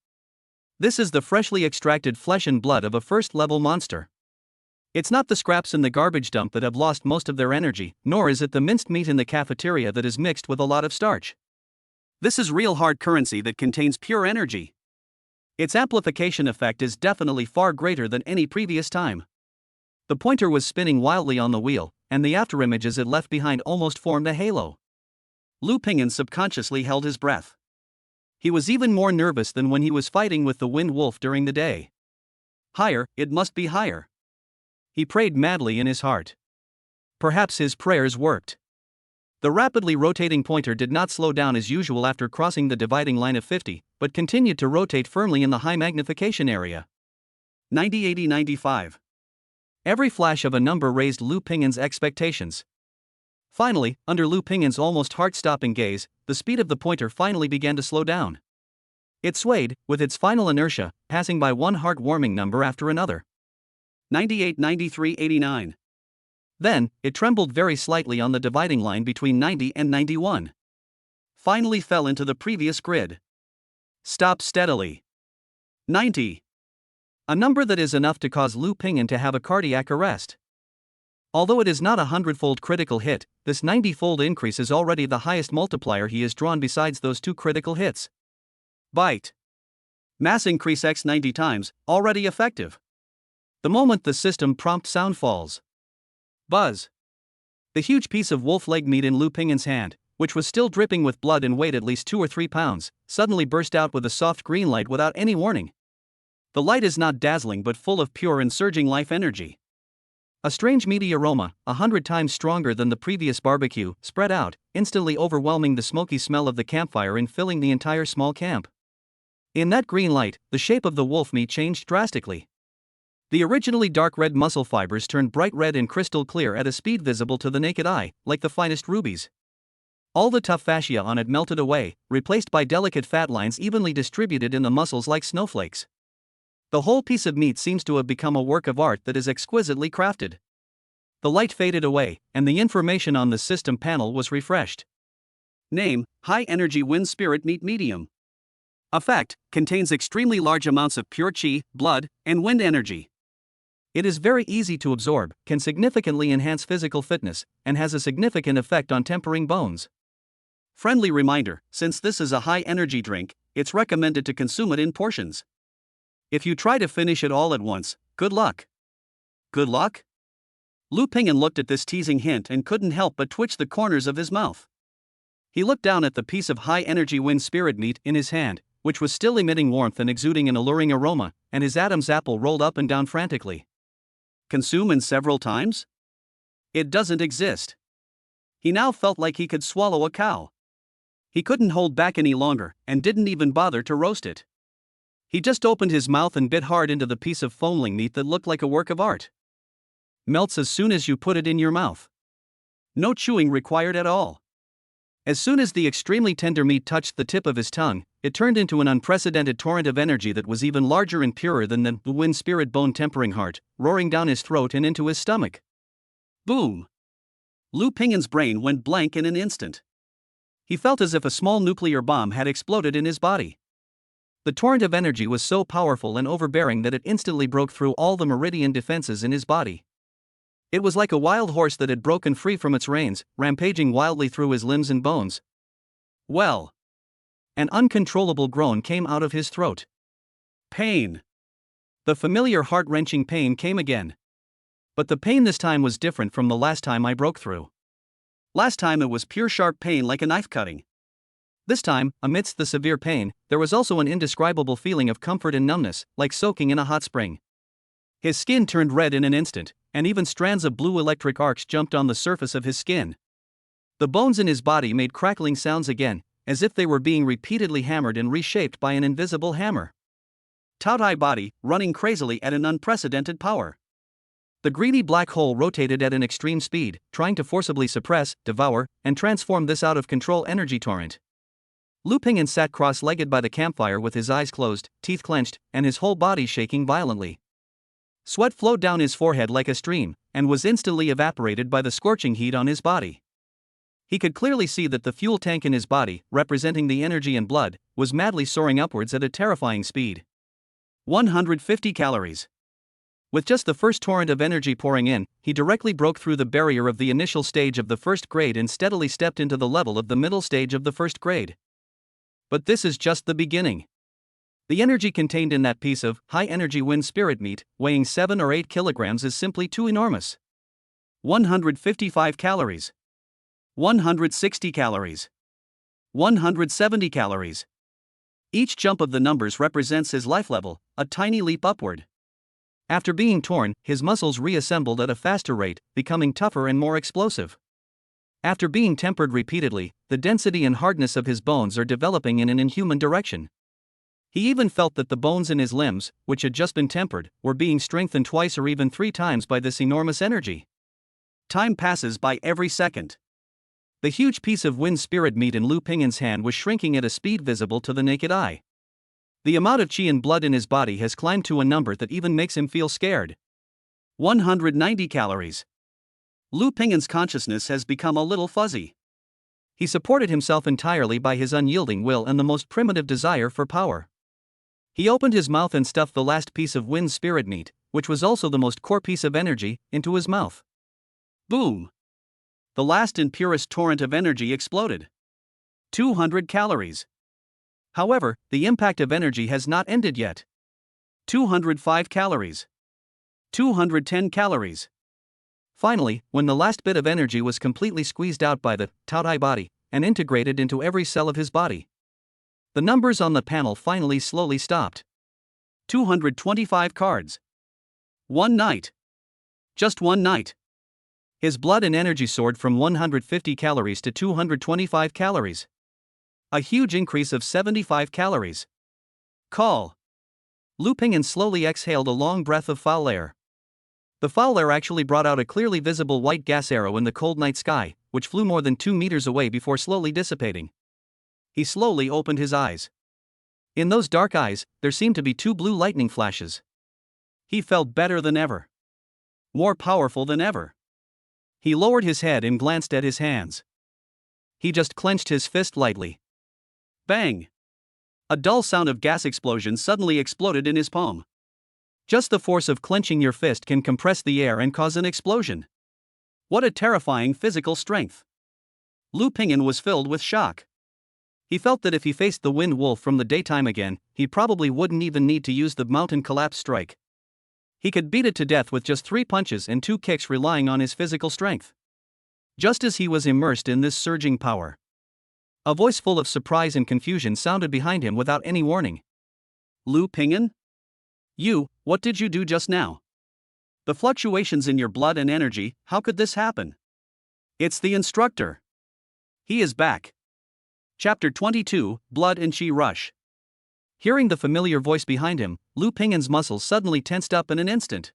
This is the freshly extracted flesh and blood of a first-level monster. It's not the scraps in the garbage dump that have lost most of their energy, nor is it the minced meat in the cafeteria that is mixed with a lot of starch. This is real hard currency that contains pure energy. Its amplification effect is definitely far greater than any previous time. The pointer was spinning wildly on the wheel, and the afterimages it left behind almost formed a halo. Lu Pingyan subconsciously held his breath. He was even more nervous than when he was fighting with the Wind Wolf during the day. Higher, it must be higher. He prayed madly in his heart. Perhaps his prayers worked. The rapidly rotating pointer did not slow down as usual after crossing the dividing line of 50, but continued to rotate firmly in the high magnification area. 90, 80, 95. Every flash of a number raised Lu Pingyan's expectations. Finally, under Lu Pingyan's almost heart-stopping gaze, the speed of the pointer finally began to slow down. It swayed, with its final inertia, passing by one heart-warming number after another. 98, 93, 89. Then, it trembled very slightly on the dividing line between 90 and 91. Finally fell into the previous grid. Stop steadily. 90. A number that is enough to cause Lu Pingyan to have a cardiac arrest. Although it is not a 100-fold critical hit, this 90-fold increase is already the highest multiplier he has drawn besides those 2 critical hits. Byte. Mass increase x 90 times, already effective. The moment the system prompt sound falls. Buzz. The huge piece of wolf leg meat in Lu Pingyan's hand, which was still dripping with blood and weighed at least 2 or 3 pounds, suddenly burst out with a soft green light without any warning. The light is not dazzling but full of pure and surging life energy. A strange meaty aroma, 100 times stronger than the previous barbecue, spread out, instantly overwhelming the smoky smell of the campfire and filling the entire small camp. In that green light, the shape of the wolf meat changed drastically. The originally dark red muscle fibers turned bright red and crystal clear at a speed visible to the naked eye, like the finest rubies. All the tough fascia on it melted away, replaced by delicate fat lines evenly distributed in the muscles like snowflakes. The whole piece of meat seems to have become a work of art that is exquisitely crafted. The light faded away, and the information on the system panel was refreshed. Name: High Energy Wind Spirit Meat Medium. Effect: contains extremely large amounts of pure Qi, blood, and wind energy. It is very easy to absorb, can significantly enhance physical fitness, and has a significant effect on tempering bones. Friendly reminder: since this is a high-energy drink, it's recommended to consume it in portions. If you try to finish it all at once, good luck. Good luck? Lu Pingyan looked at this teasing hint and couldn't help but twitch the corners of his mouth. He looked down at the piece of high-energy wind spirit meat in his hand, which was still emitting warmth and exuding an alluring aroma, and his Adam's apple rolled up and down frantically. Consume in several times? It doesn't exist. He now felt like he could swallow a cow. He couldn't hold back any longer, and didn't even bother to roast it. He just opened his mouth and bit hard into the piece of foamling meat that looked like a work of art. Melts as soon as you put it in your mouth. No chewing required at all. As soon as the extremely tender meat touched the tip of his tongue, it turned into an unprecedented torrent of energy that was even larger and purer than the wind spirit bone tempering heart, roaring down his throat and into his stomach. Boom! Lu Pingyan's brain went blank in an instant. He felt as if a small nuclear bomb had exploded in his body. The torrent of energy was so powerful and overbearing that it instantly broke through all the meridian defenses in his body. It was like a wild horse that had broken free from its reins, rampaging wildly through his limbs and bones. Well, An uncontrollable groan came out of his throat. Pain. The familiar heart-wrenching pain came again. But the pain this time was different from the last time I broke through. Last time it was pure sharp pain like a knife cutting. This time, amidst the severe pain, there was also an indescribable feeling of comfort and numbness, like soaking in a hot spring. His skin turned red in an instant, and even strands of blue electric arcs jumped on the surface of his skin. The bones in his body made crackling sounds again, as if they were being repeatedly hammered and reshaped by an invisible hammer. Taotai body, running crazily at an unprecedented power. The greedy black hole rotated at an extreme speed, trying to forcibly suppress, devour, and transform this out-of-control energy torrent. Lu Ping'an sat cross-legged by the campfire with his eyes closed, teeth clenched, and his whole body shaking violently. Sweat flowed down his forehead like a stream, and was instantly evaporated by the scorching heat on his body. He could clearly see that the fuel tank in his body, representing the energy and blood, was madly soaring upwards at a terrifying speed. 150 calories. With just the first torrent of energy pouring in, he directly broke through the barrier of the initial stage of the first grade and steadily stepped into the level of the middle stage of the first grade. But this is just the beginning. The energy contained in that piece of high-energy wind spirit meat, weighing 7 or 8 kilograms, is simply too enormous. 155 calories. 160 calories. 170 calories. Each jump of the numbers represents his life level, a tiny leap upward. After being torn, his muscles reassembled at a faster rate, becoming tougher and more explosive. After being tempered repeatedly, the density and hardness of his bones are developing in an inhuman direction. He even felt that the bones in his limbs, which had just been tempered, were being strengthened twice or even 3 times by this enormous energy. Time passes by every second. The huge piece of wind spirit meat in Lu Ping'an's hand was shrinking at a speed visible to the naked eye. The amount of qi and blood in his body has climbed to a number that even makes him feel scared. 190 calories. Lu Ping'an's consciousness has become a little fuzzy. He supported himself entirely by his unyielding will and the most primitive desire for power. He opened his mouth and stuffed the last piece of wind spirit meat, which was also the most core piece of energy, into his mouth. Boom! The last and purest torrent of energy exploded. 200 calories. However, the impact of energy has not ended yet. 205 calories. 210 calories. Finally, when the last bit of energy was completely squeezed out by the Taotai body and integrated into every cell of his body, the numbers on the panel finally slowly stopped. 225 cards. One night. Just one night. His blood and energy soared from 150 calories to 225 calories. A huge increase of 75 calories. Call. Lu Ping'an slowly exhaled a long breath of foul air. The foul air actually brought out a clearly visible white gas arrow in the cold night sky, which flew more than 2 meters away before slowly dissipating. He slowly opened his eyes. In those dark eyes, there seemed to be 2 blue lightning flashes. He felt better than ever. More powerful than ever. He lowered his head and glanced at his hands. He just clenched his fist lightly. Bang! A dull sound of gas explosion suddenly exploded in his palm. Just the force of clenching your fist can compress the air and cause an explosion. What a terrifying physical strength! Lu Ping'an was filled with shock. He felt that if he faced the wind wolf from the daytime again, he probably wouldn't even need to use the mountain collapse strike. He could beat it to death with just 3 punches and 2 kicks, relying on his physical strength. Just as he was immersed in this surging power, a voice full of surprise and confusion sounded behind him without any warning. Lu Ping'an? What did you do just now? The fluctuations in your blood and energy, how could this happen? It's the instructor. He is back. Chapter 22, Blood and Qi Rush. Hearing the familiar voice behind him, Lu Ping'an's muscles suddenly tensed up in an instant.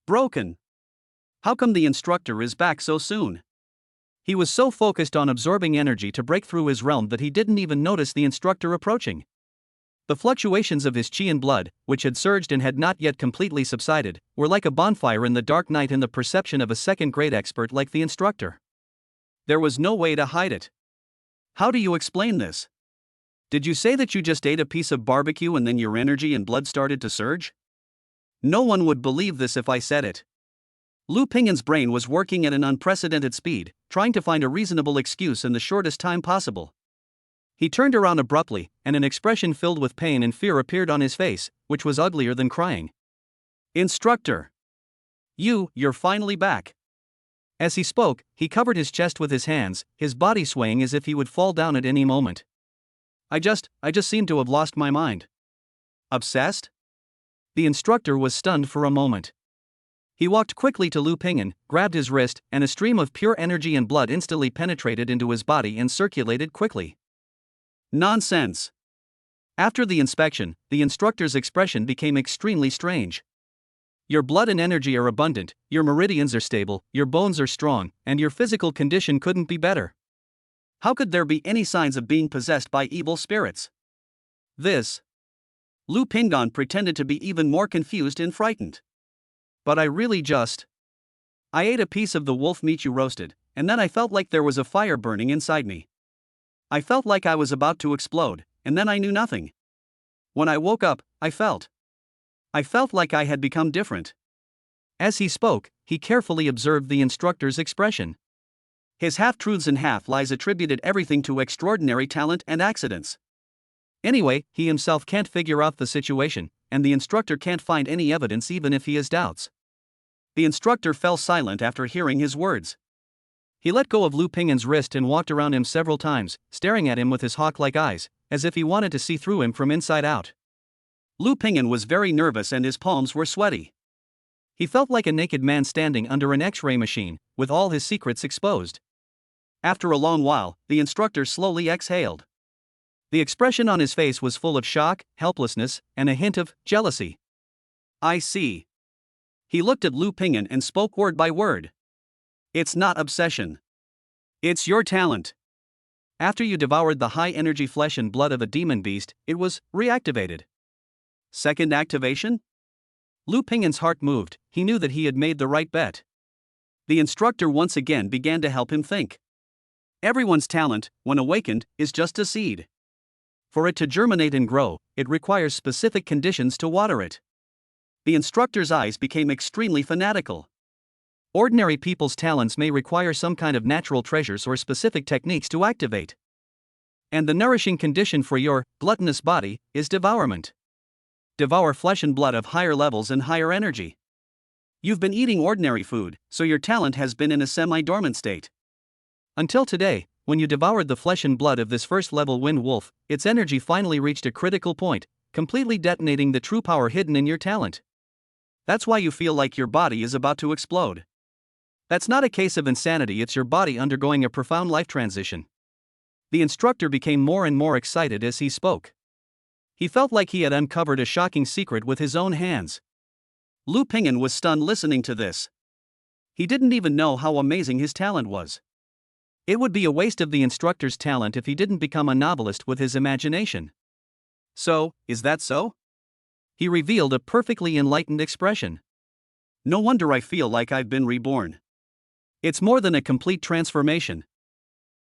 Broken. How come the instructor is back so soon? He was so focused on absorbing energy to break through his realm that he didn't even notice the instructor approaching. The fluctuations of his qi and blood, which had surged and had not yet completely subsided, were like a bonfire in the dark night in the perception of a second-grade expert like the instructor. There was no way to hide it. How do you explain this? Did you say that you just ate a piece of barbecue and then your energy and blood started to surge? No one would believe this if I said it. Lu Ping'an's brain was working at an unprecedented speed, trying to find a reasonable excuse in the shortest time possible. He turned around abruptly, and an expression filled with pain and fear appeared on his face, which was uglier than crying. Instructor! You're finally back. As he spoke, he covered his chest with his hands, his body swaying as if he would fall down at any moment. I just seem to have lost my mind. Obsessed? The instructor was stunned for a moment. He walked quickly to Lu Ping'an, grabbed his wrist, and a stream of pure energy and blood instantly penetrated into his body and circulated quickly. Nonsense! After the inspection, the instructor's expression became extremely strange. Your blood and energy are abundant, your meridians are stable, your bones are strong, and your physical condition couldn't be better. How could there be any signs of being possessed by evil spirits? Lu Ping'an pretended to be even more confused and frightened. But I ate a piece of the wolf meat you roasted, and then I felt like there was a fire burning inside me. I felt like I was about to explode, and then I knew nothing. When I woke up, I felt like I had become different. As he spoke, he carefully observed the instructor's expression. His half-truths and half-lies attributed everything to extraordinary talent and accidents. Anyway, he himself can't figure out the situation, and the instructor can't find any evidence even if he has doubts. The instructor fell silent after hearing his words. He let go of Lu Ping'an's wrist and walked around him several times, staring at him with his hawk-like eyes, as if he wanted to see through him from inside out. Lu Ping'an was very nervous and his palms were sweaty. He felt like a naked man standing under an X-ray machine, with all his secrets exposed. After a long while, the instructor slowly exhaled. The expression on his face was full of shock, helplessness, and a hint of jealousy. I see. He looked at Lu Ping'an and spoke word by word. It's not obsession. It's your talent. After you devoured the high-energy flesh and blood of a demon beast, it was reactivated. Second activation? Lu Ping'an's heart moved. He knew that he had made the right bet. The instructor once again began to help him think. Everyone's talent, when awakened, is just a seed. For it to germinate and grow, it requires specific conditions to water it. The instructor's eyes became extremely fanatical. Ordinary people's talents may require some kind of natural treasures or specific techniques to activate. And the nourishing condition for your gluttonous body is devourment. Devour flesh and blood of higher levels and higher energy. You've been eating ordinary food, so your talent has been in a semi-dormant state. Until today, when you devoured the flesh and blood of this first-level wind wolf, its energy finally reached a critical point, completely detonating the true power hidden in your talent. That's why you feel like your body is about to explode. That's not a case of insanity, it's your body undergoing a profound life transition. The instructor became more and more excited as he spoke. He felt like he had uncovered a shocking secret with his own hands. Lu Ping'an was stunned listening to this. He didn't even know how amazing his talent was. It would be a waste of the instructor's talent if he didn't become a novelist with his imagination. So, is that so? He revealed a perfectly enlightened expression. No wonder I feel like I've been reborn. It's more than a complete transformation.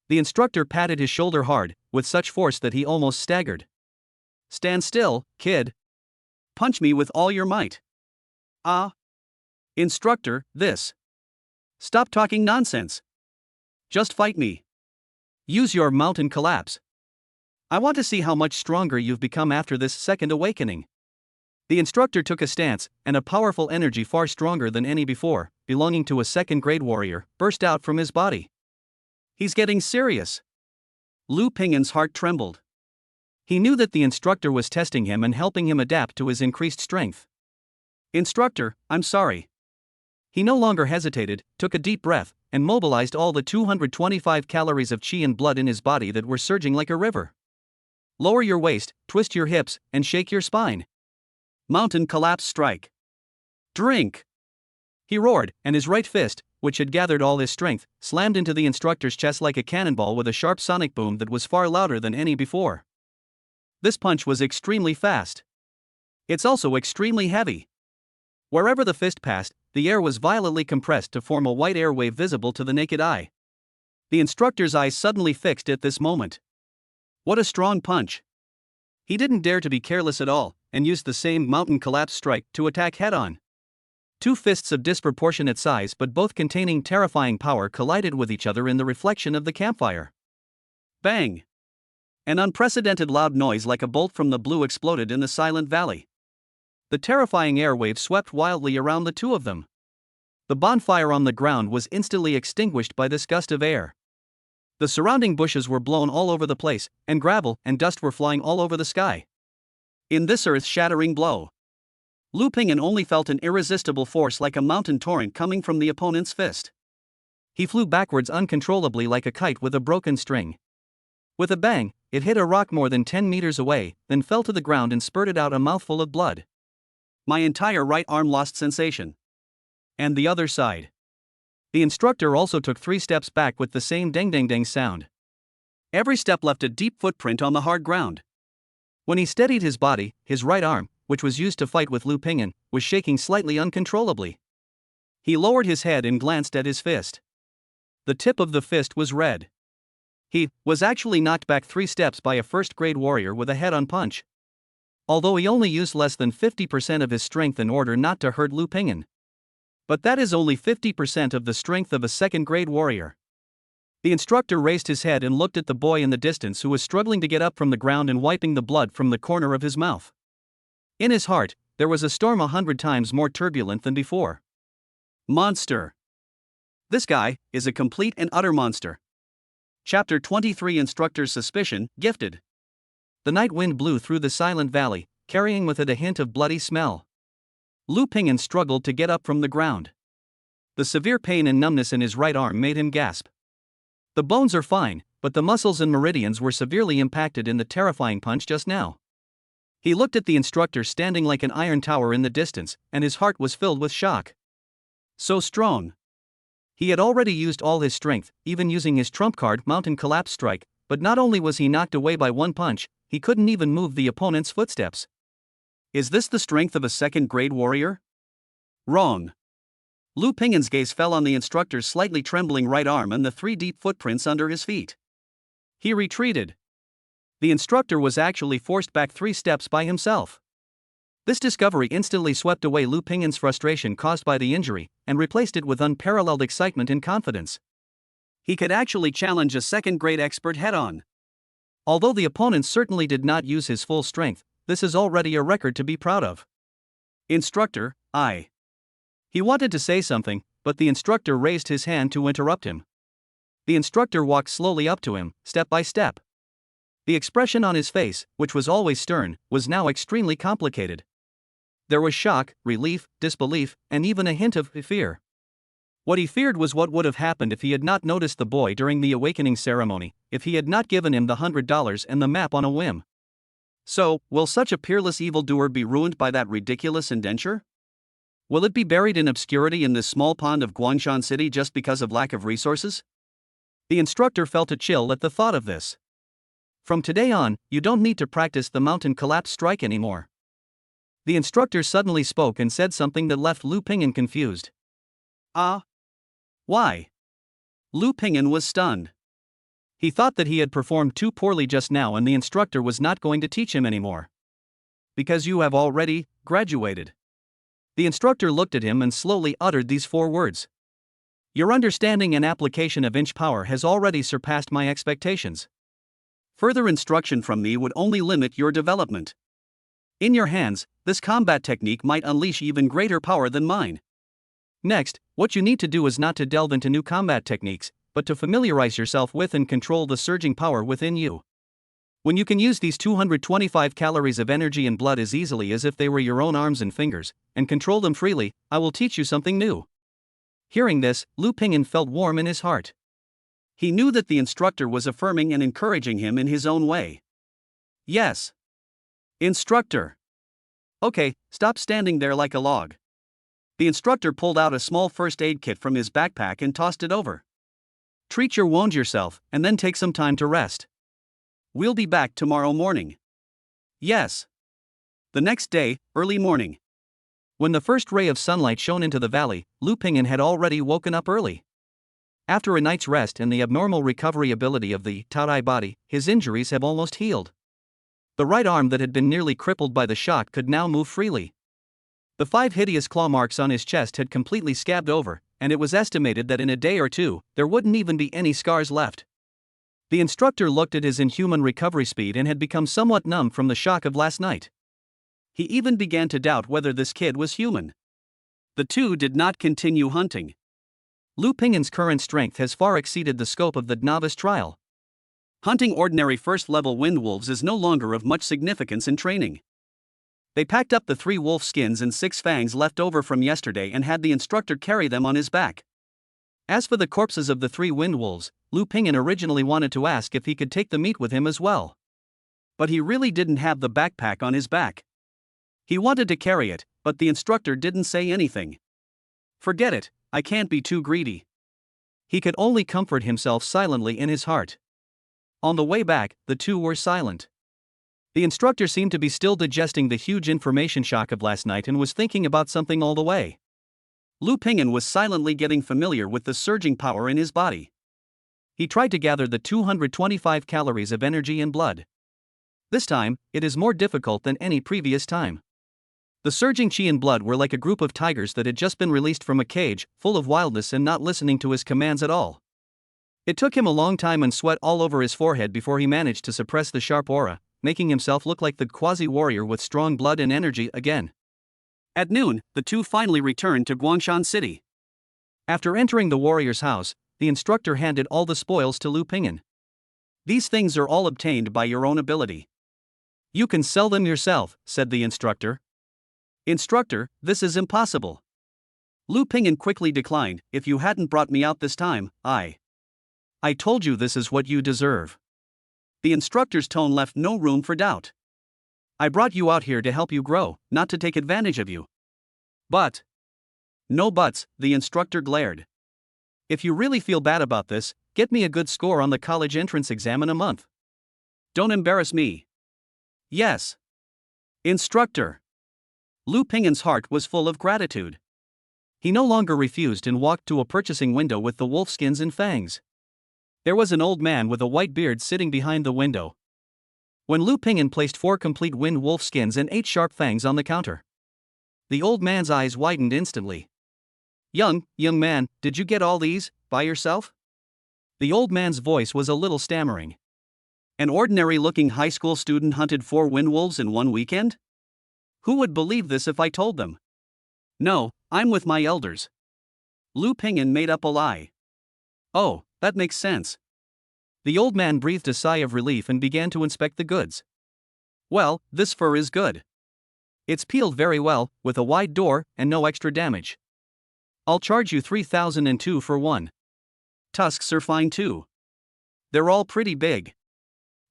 The instructor patted his shoulder hard, with such force that he almost staggered. Stand still, kid. Punch me with all your might. Instructor, Stop talking nonsense. Just fight me. Use your mountain collapse. I want to see how much stronger you've become after this second awakening. The instructor took a stance, and a powerful energy far stronger than any before, belonging to a second-grade warrior, burst out from his body. He's getting serious. Lu Ping'an's heart trembled. He knew that the instructor was testing him and helping him adapt to his increased strength. Instructor, I'm sorry. He no longer hesitated, took a deep breath, and mobilized all the 225 calories of qi and blood in his body that were surging like a river. Lower your waist, twist your hips, and shake your spine. Mountain collapse strike. Drink! He roared, and his right fist, which had gathered all his strength, slammed into the instructor's chest like a cannonball with a sharp sonic boom that was far louder than any before. This punch was extremely fast. It's also extremely heavy. Wherever the fist passed, the air was violently compressed to form a white air wave visible to the naked eye. The instructor's eyes suddenly fixed at this moment. What a strong punch! He didn't dare to be careless at all, and used the same mountain collapse strike to attack head-on. Two fists of disproportionate size but both containing terrifying power collided with each other in the reflection of the campfire. Bang! An unprecedented loud noise like a bolt from the blue exploded in the silent valley. The terrifying airwave swept wildly around the two of them. The bonfire on the ground was instantly extinguished by this gust of air. The surrounding bushes were blown all over the place, and gravel and dust were flying all over the sky. In this earth-shattering blow, Lu Ping'an only felt an irresistible force like a mountain torrent coming from the opponent's fist. He flew backwards uncontrollably like a kite with a broken string. With a bang, it hit a rock more than 10 meters away, then fell to the ground and spurted out a mouthful of blood. My entire right arm lost sensation. And the other side. The instructor also took 3 steps back with the same ding-ding-ding sound. Every step left a deep footprint on the hard ground. When he steadied his body, his right arm, which was used to fight with Lu Ping'an, was shaking slightly uncontrollably. He lowered his head and glanced at his fist. The tip of the fist was red. He was actually knocked back 3 steps by a first-grade warrior with a head-on punch. Although he only used less than 50% of his strength in order not to hurt Lu Ping'an. But that is only 50% of the strength of a second-grade warrior. The instructor raised his head and looked at the boy in the distance who was struggling to get up from the ground and wiping the blood from the corner of his mouth. In his heart, there was a storm 100 times more turbulent than before. Monster. This guy is a complete and utter monster. Chapter 23 Instructor's Suspicion, Gifted. The night wind blew through the silent valley, carrying with it a hint of bloody smell. Lu Ping'an struggled to get up from the ground. The severe pain and numbness in his right arm made him gasp. The bones are fine, but the muscles and meridians were severely impacted in the terrifying punch just now. He looked at the instructor standing like an iron tower in the distance, and his heart was filled with shock. So strong. He had already used all his strength, even using his trump card Mountain Collapse Strike, but not only was he knocked away by one punch, he couldn't even move the opponent's footsteps. Is this the strength of a second-grade warrior? Wrong. Lu Ping'an's gaze fell on the instructor's slightly trembling right arm and the 3 deep footprints under his feet. He retreated. The instructor was actually forced back 3 steps by himself. This discovery instantly swept away Lu Ping'an's frustration caused by the injury, and replaced it with unparalleled excitement and confidence. He could actually challenge a second-grade expert head-on. Although the opponent certainly did not use his full strength, this is already a record to be proud of. Instructor, I. He wanted to say something, but the instructor raised his hand to interrupt him. The instructor walked slowly up to him, step by step. The expression on his face, which was always stern, was now extremely complicated. There was shock, relief, disbelief, and even a hint of fear. What he feared was what would have happened if he had not noticed the boy during the awakening ceremony, if he had not given him the $100 and the map on a whim. So, will such a peerless evildoer be ruined by that ridiculous indenture? Will it be buried in obscurity in this small pond of Guangshan City just because of lack of resources? The instructor felt a chill at the thought of this. From today on, you don't need to practice the Mountain Collapse Strike anymore. The instructor suddenly spoke and said something that left Lu Ping'an confused. Why? Lu Ping'an was stunned. He thought that he had performed too poorly just now and the instructor was not going to teach him anymore. Because you have already graduated. The instructor looked at him and slowly uttered these 4 words. Your understanding and application of inch power has already surpassed my expectations. Further instruction from me would only limit your development. In your hands, this combat technique might unleash even greater power than mine. Next, what you need to do is not to delve into new combat techniques, but to familiarize yourself with and control the surging power within you. When you can use these 225 calories of energy and blood as easily as if they were your own arms and fingers, and control them freely, I will teach you something new. Hearing this, Lu Ping'an felt warm in his heart. He knew that the instructor was affirming and encouraging him in his own way. Yes. Instructor. Okay, stop standing there like a log. The instructor pulled out a small first aid kit from his backpack and tossed it over. Treat your wound yourself, and then take some time to rest. We'll be back tomorrow morning. Yes. The next day, early morning. When the first ray of sunlight shone into the valley, Lu Ping'an had already woken up early. After a night's rest and the abnormal recovery ability of the Taotai body, his injuries have almost healed. The right arm that had been nearly crippled by the shock could now move freely. The 5 hideous claw marks on his chest had completely scabbed over, and it was estimated that in a day or 2, there wouldn't even be any scars left. The instructor looked at his inhuman recovery speed and had become somewhat numb from the shock of last night. He even began to doubt whether this kid was human. The two did not continue hunting. Lu Pingin's current strength has far exceeded the scope of the novice trial. Hunting ordinary first-level wind wolves is no longer of much significance in training. They packed up the 3 wolf skins and 6 fangs left over from yesterday and had the instructor carry them on his back. As for the corpses of the 3 wind wolves, Lu Pingin originally wanted to ask if he could take the meat with him as well. But he really didn't have the backpack on his back. He wanted to carry it, but the instructor didn't say anything. Forget it, I can't be too greedy. He could only comfort himself silently in his heart. On the way back, the two were silent. The instructor seemed to be still digesting the huge information shock of last night and was thinking about something all the way. Lu Pingin was silently getting familiar with the surging power in his body. He tried to gather the 225 calories of energy in blood. This time, it is more difficult than any previous time. The surging Qi in blood were like a group of tigers that had just been released from a cage, full of wildness and not listening to his commands at all. It took him a long time and sweat all over his forehead before he managed to suppress the sharp aura, making himself look like the quasi-warrior with strong blood and energy again. At noon, the two finally returned to Guangshan City. After entering the warrior's house, the instructor handed all the spoils to Lu Pingin. These things are all obtained by your own ability. You can sell them yourself, said the instructor. Instructor, this is impossible. Lu Pingin quickly declined. If you hadn't brought me out this time, I told you this is what you deserve. The instructor's tone left no room for doubt. I brought you out here to help you grow, not to take advantage of you. But. No buts, the instructor glared. If you really feel bad about this, get me a good score on the college entrance exam in a month. Don't embarrass me. Yes. Instructor. Lu Pingin's heart was full of gratitude. He no longer refused and walked to a purchasing window with the wolfskins and fangs. There was an old man with a white beard sitting behind the window. When Lu Pingin placed 4 complete wind wolf skins and 8 sharp fangs on the counter, the old man's eyes widened instantly. Young man, did you get all these, by yourself? The old man's voice was a little stammering. An ordinary-looking high school student hunted 4 wind wolves in one weekend? Who would believe this if I told them? No, I'm with my elders. Lu Pingin made up a lie. Oh, that makes sense. The old man breathed a sigh of relief and began to inspect the goods. Well, this fur is good. It's peeled very well, with a wide door, and no extra damage. I'll charge you 3,002 for one. Tusks are fine too. They're all pretty big.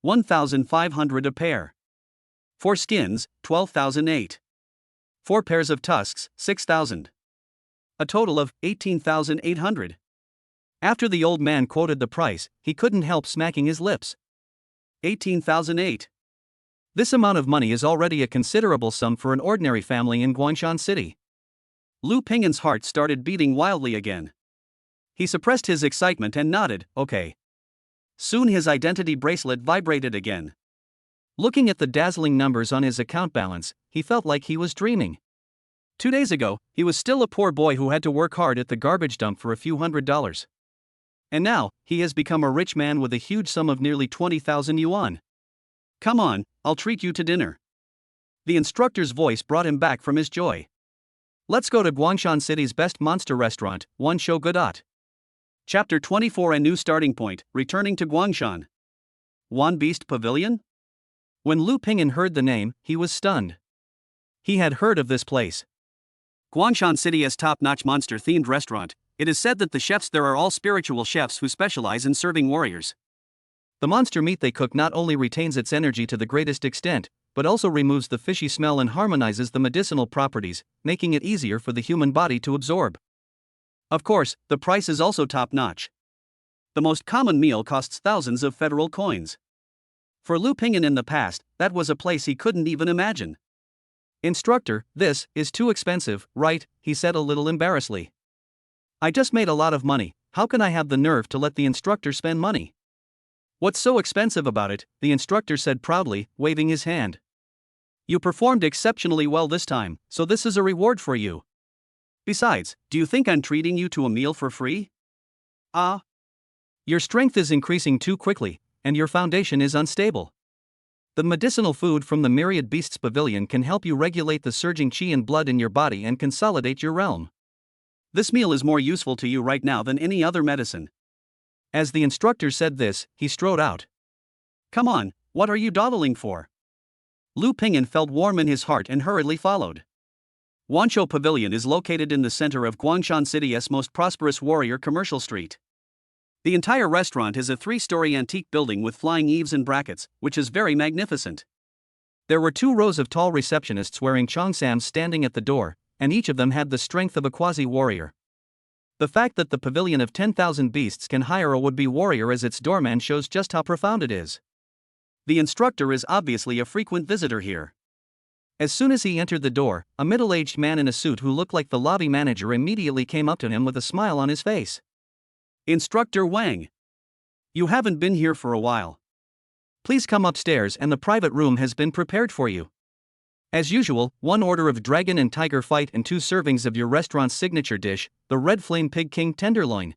1,500 a pair. 4 skins, 12,008. 4 pairs of tusks, 6,000. A total of 18,800. After the old man quoted the price, he couldn't help smacking his lips. 18,008. This amount of money is already a considerable sum for an ordinary family in Guangshan City. Lu Pingin's heart started beating wildly again. He suppressed his excitement and nodded, okay. Soon his identity bracelet vibrated again. Looking at the dazzling numbers on his account balance, he felt like he was dreaming. 2 days ago, he was still a poor boy who had to work hard at the garbage dump for a few $100s. And now, he has become a rich man with a huge sum of nearly 20,000 yuan. Come on, I'll treat you to dinner. The instructor's voice brought him back from his joy. Let's go to Guangshan City's best monster restaurant, One Show Godot. Chapter 24. A new starting point, returning to Guangshan. Wan Beast Pavilion? When Lu Pingin heard the name, he was stunned. He had heard of this place. Guangshan City has top-notch monster-themed restaurant. It is said that the chefs there are all spiritual chefs who specialize in serving warriors. The monster meat they cook not only retains its energy to the greatest extent, but also removes the fishy smell and harmonizes the medicinal properties, making it easier for the human body to absorb. Of course, the price is also top-notch. The most common meal costs thousands of federal coins. For Lu Pingin in the past, that was a place he couldn't even imagine. Instructor, this is too expensive, right? He said a little embarrassedly. I just made a lot of money, how can I have the nerve to let the instructor spend money? What's so expensive about it? The instructor said proudly, waving his hand. You performed exceptionally well this time, so this is a reward for you. Besides, do you think I'm treating you to a meal for free? Your strength is increasing too quickly. and your foundation is unstable. The medicinal food from the Myriad Beasts Pavilion can help you regulate the surging qi and blood in your body and consolidate your realm. This meal is more useful to you right now than any other medicine. As the instructor said this, he strode out. Come on, what are you dawdling for? Lu Ping'an felt warm in his heart and hurriedly followed. Wanshou Pavilion is located in the center of Guangshan City's most prosperous warrior commercial street. The entire restaurant is a 3-story antique building with flying eaves and brackets, which is very magnificent. There were 2 rows of tall receptionists wearing cheongsams standing at the door, and each of them had the strength of a quasi-warrior. The fact that the pavilion of 10,000 beasts can hire a would-be warrior as its doorman shows just how profound it is. The instructor is obviously a frequent visitor here. As soon as he entered the door, a middle-aged man in a suit who looked like the lobby manager immediately came up to him with a smile on his face. Instructor Wang. You haven't been here for a while. Please come upstairs and the private room has been prepared for you. As usual, 1 order of dragon and tiger fight and 2 servings of your restaurant's signature dish, the Red Flame Pig King tenderloin.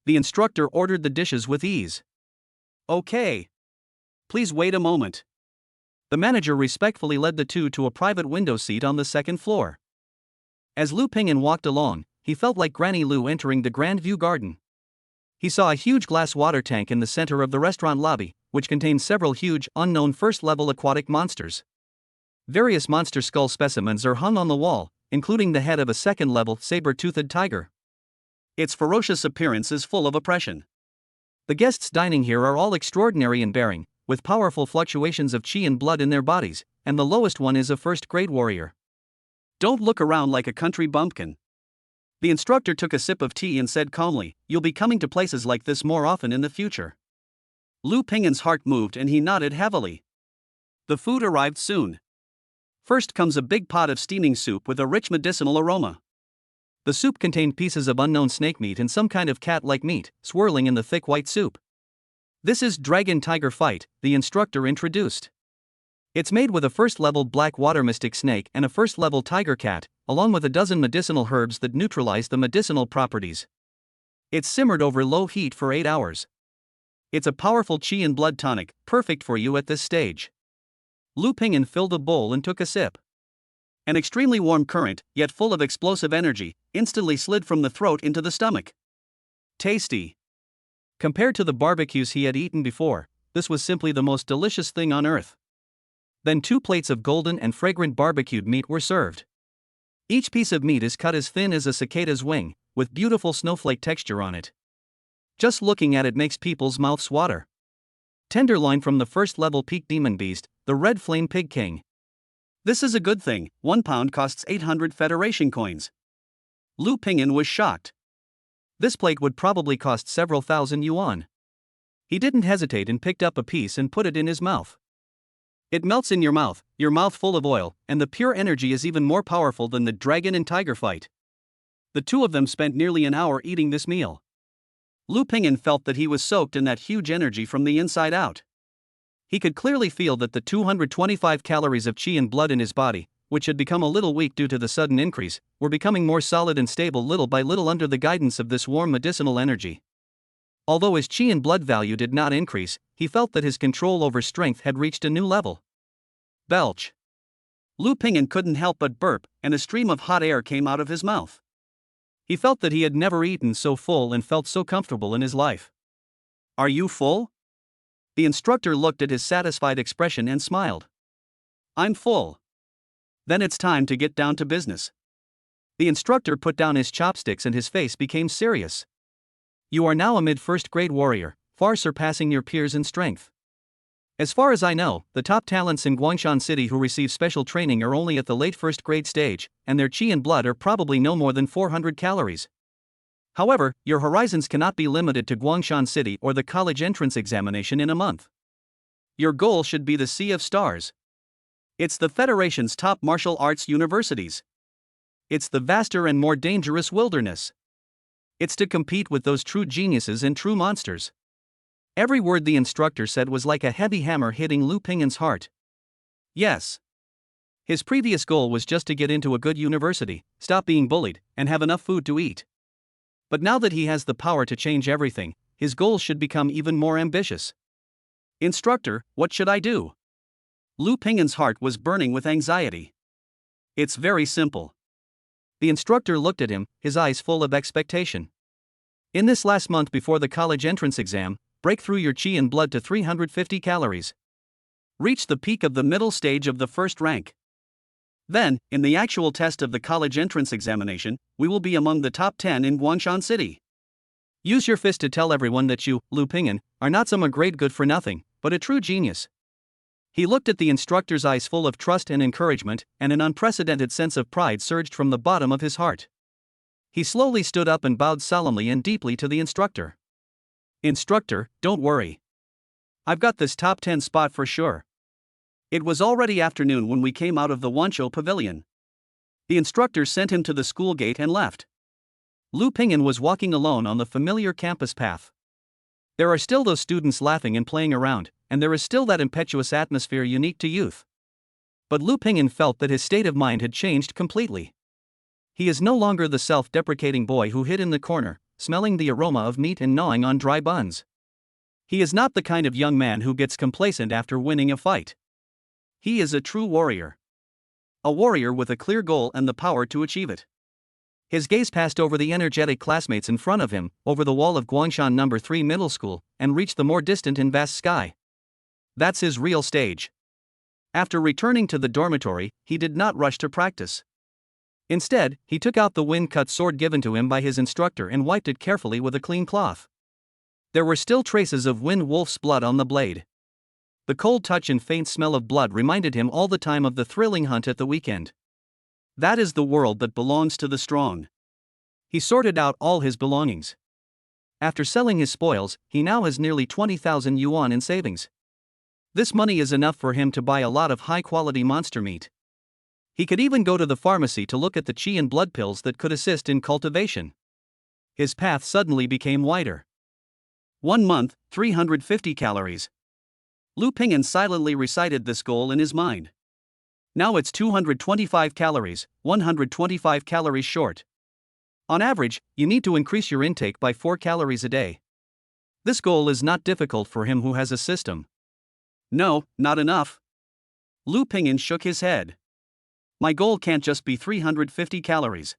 The instructor ordered the dishes with ease. Okay. Please wait a moment. The manager respectfully led the 2 to a private window seat on the 2nd floor. As Lu Ping'an walked along, he felt like Granny Lu entering the Grand View Garden. He saw a huge glass water tank in the center of the restaurant lobby, which contained several huge, unknown first-level aquatic monsters. Various monster skull specimens are hung on the wall, including the head of a second-level, saber-toothed tiger. Its ferocious appearance is full of oppression. The guests dining here are all extraordinary in bearing, with powerful fluctuations of qi and blood in their bodies, and the lowest one is a first-grade warrior. Don't look around like a country bumpkin. The instructor took a sip of tea and said calmly, you'll be coming to places like this more often in the future. Lu Ping'an's heart moved and he nodded heavily. The food arrived soon. First comes a big pot of steaming soup with a rich medicinal aroma. The soup contained pieces of unknown snake meat and some kind of cat-like meat, swirling in the thick white soup. This is Dragon Tiger Fight, the instructor introduced. It's made with a first-level black water mystic snake and a first-level tiger cat, along with a dozen medicinal herbs that neutralize the medicinal properties. It's simmered over low heat for 8 hours. It's a powerful qi and blood tonic, perfect for you at this stage. Lu Ping'an filled a bowl and took a sip. An extremely warm current, yet full of explosive energy, instantly slid from the throat into the stomach. Tasty. Compared to the barbecues he had eaten before, this was simply the most delicious thing on earth. Then 2 plates of golden and fragrant barbecued meat were served. Each piece of meat is cut as thin as a cicada's wing, with beautiful snowflake texture on it. Just looking at it makes people's mouths water. Tenderloin from the first-level peak demon beast, the Red Flame Pig King. This is a good thing, 1 pound costs 800 Federation coins. Lu Ping'an was shocked. This plate would probably cost several thousand yuan. He didn't hesitate and picked up a piece and put it in his mouth. It melts in your mouth full of oil, and the pure energy is even more powerful than the dragon and tiger fight. The 2 of them spent nearly an hour eating this meal. Lu Ping'an felt that he was soaked in that huge energy from the inside out. He could clearly feel that the 225 calories of qi and blood in his body, which had become a little weak due to the sudden increase, were becoming more solid and stable little by little under the guidance of this warm medicinal energy. Although his qi and blood value did not increase, he felt that his control over strength had reached a new level. Belch. Lu Ping'an couldn't help but burp, and a stream of hot air came out of his mouth. He felt that he had never eaten so full and felt so comfortable in his life. Are you full? The instructor looked at his satisfied expression and smiled. I'm full. Then it's time to get down to business. The instructor put down his chopsticks and his face became serious. You are now a mid-first-grade warrior, far surpassing your peers in strength. As far as I know, the top talents in Guangshan City who receive special training are only at the late first-grade stage, and their qi and blood are probably no more than 400 calories. However, your horizons cannot be limited to Guangshan City or the college entrance examination in a month. Your goal should be the Sea of Stars. It's the Federation's top martial arts universities. It's the vaster and more dangerous wilderness. It's to compete with those true geniuses and true monsters. Every word the instructor said was like a heavy hammer hitting Lu Ping'an's heart. Yes. His previous goal was just to get into a good university, stop being bullied, and have enough food to eat. But now that he has the power to change everything, his goals should become even more ambitious. Instructor, what should I do? Lu Ping'an's heart was burning with anxiety. It's very simple. The instructor looked at him, his eyes full of expectation. In this last month before the college entrance exam, break through your Qi and blood to 350 calories. Reach the peak of the middle stage of the first rank. Then, in the actual test of the college entrance examination, we will be among the top 10 in Guangshan City. Use your fist to tell everyone that you, Lu Ping'an, are not some great good for nothing, but a true genius. He looked at the instructor's eyes full of trust and encouragement, and an unprecedented sense of pride surged from the bottom of his heart. He slowly stood up and bowed solemnly and deeply to the instructor. Instructor, don't worry. I've got this top 10 spot for sure. It was already afternoon when we came out of the Wanshou pavilion. The instructor sent him to the school gate and left. Lu Ping'an was walking alone on the familiar campus path. There are still those students laughing and playing around, and there is still that impetuous atmosphere unique to youth. But Lu Ping'an felt that his state of mind had changed completely. He is no longer the self-deprecating boy who hid in the corner, smelling the aroma of meat and gnawing on dry buns. He is not the kind of young man who gets complacent after winning a fight. He is a true warrior. A warrior with a clear goal and the power to achieve it. His gaze passed over the energetic classmates in front of him, over the wall of Guangshan No. 3 Middle School, and reached the more distant and vast sky. That's his real stage. After returning to the dormitory, he did not rush to practice. Instead, he took out the wind-cut sword given to him by his instructor and wiped it carefully with a clean cloth. There were still traces of Wind Wolf's blood on the blade. The cold touch and faint smell of blood reminded him all the time of the thrilling hunt at the weekend. That is the world that belongs to the strong. He sorted out all his belongings. After selling his spoils, he now has nearly 20,000 yuan in savings. This money is enough for him to buy a lot of high-quality monster meat. He could even go to the pharmacy to look at the Qi and blood pills that could assist in cultivation. His path suddenly became wider. 1 month, 350 calories. Lu Ping'an silently recited this goal in his mind. Now it's 225 calories, 125 calories short. On average, you need to increase your intake by 4 calories a day. This goal is not difficult for him who has a system. No, not enough. Lu Ping'an shook his head. My goal can't just be 350 calories.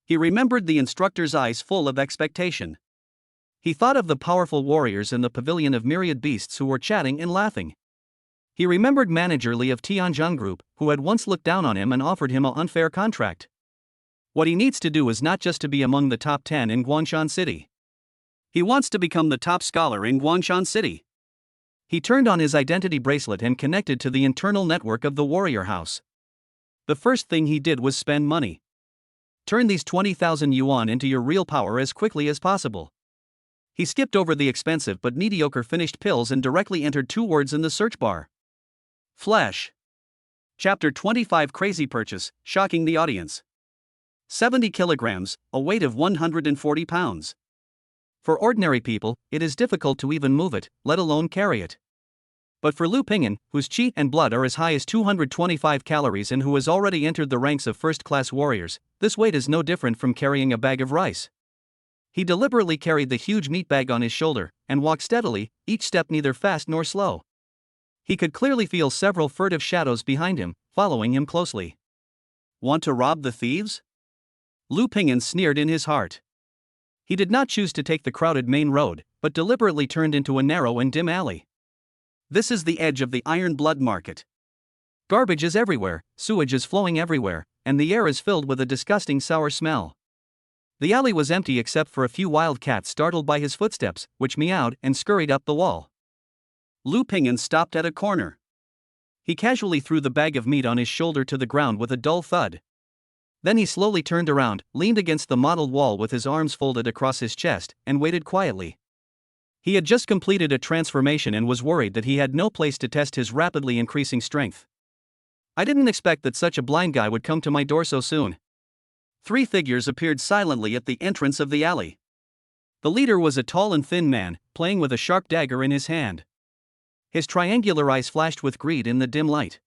He remembered the instructor's eyes full of expectation. He thought of the powerful warriors in the pavilion of myriad beasts who were chatting and laughing. He remembered Manager Li of Tianzheng Group, who had once looked down on him and offered him an unfair contract. What he needs to do is not just to be among the top 10 in Guangshan City. He wants to become the top scholar in Guangshan City. He turned on his identity bracelet and connected to the internal network of the warrior house. The first thing he did was spend money. Turn these 20,000 yuan into your real power as quickly as possible. He skipped over the expensive but mediocre finished pills and directly entered 2 words in the search bar. Flesh. Chapter 25 Crazy Purchase, shocking the audience. 70 kilograms, a weight of 140 pounds. For ordinary people, it is difficult to even move it, let alone carry it. But for Lu Ping'an, whose Qi and blood are as high as 225 calories and who has already entered the ranks of first-class warriors, this weight is no different from carrying a bag of rice. He deliberately carried the huge meat bag on his shoulder, and walked steadily, each step neither fast nor slow. He could clearly feel several furtive shadows behind him, following him closely. Want to rob the thieves? Lu Ping'an sneered in his heart. He did not choose to take the crowded main road, but deliberately turned into a narrow and dim alley. This is the edge of the Iron Blood Market. Garbage is everywhere, sewage is flowing everywhere, and the air is filled with a disgusting sour smell. The alley was empty except for a few wild cats startled by his footsteps, which meowed and scurried up the wall. Lu Ping'an stopped at a corner. He casually threw the bag of meat on his shoulder to the ground with a dull thud. Then he slowly turned around, leaned against the mottled wall with his arms folded across his chest, and waited quietly. He had just completed a transformation and was worried that he had no place to test his rapidly increasing strength. I didn't expect that such a blind guy would come to my door so soon. 3 figures appeared silently at the entrance of the alley. The leader was a tall and thin man, playing with a sharp dagger in his hand. His triangular eyes flashed with greed in the dim light.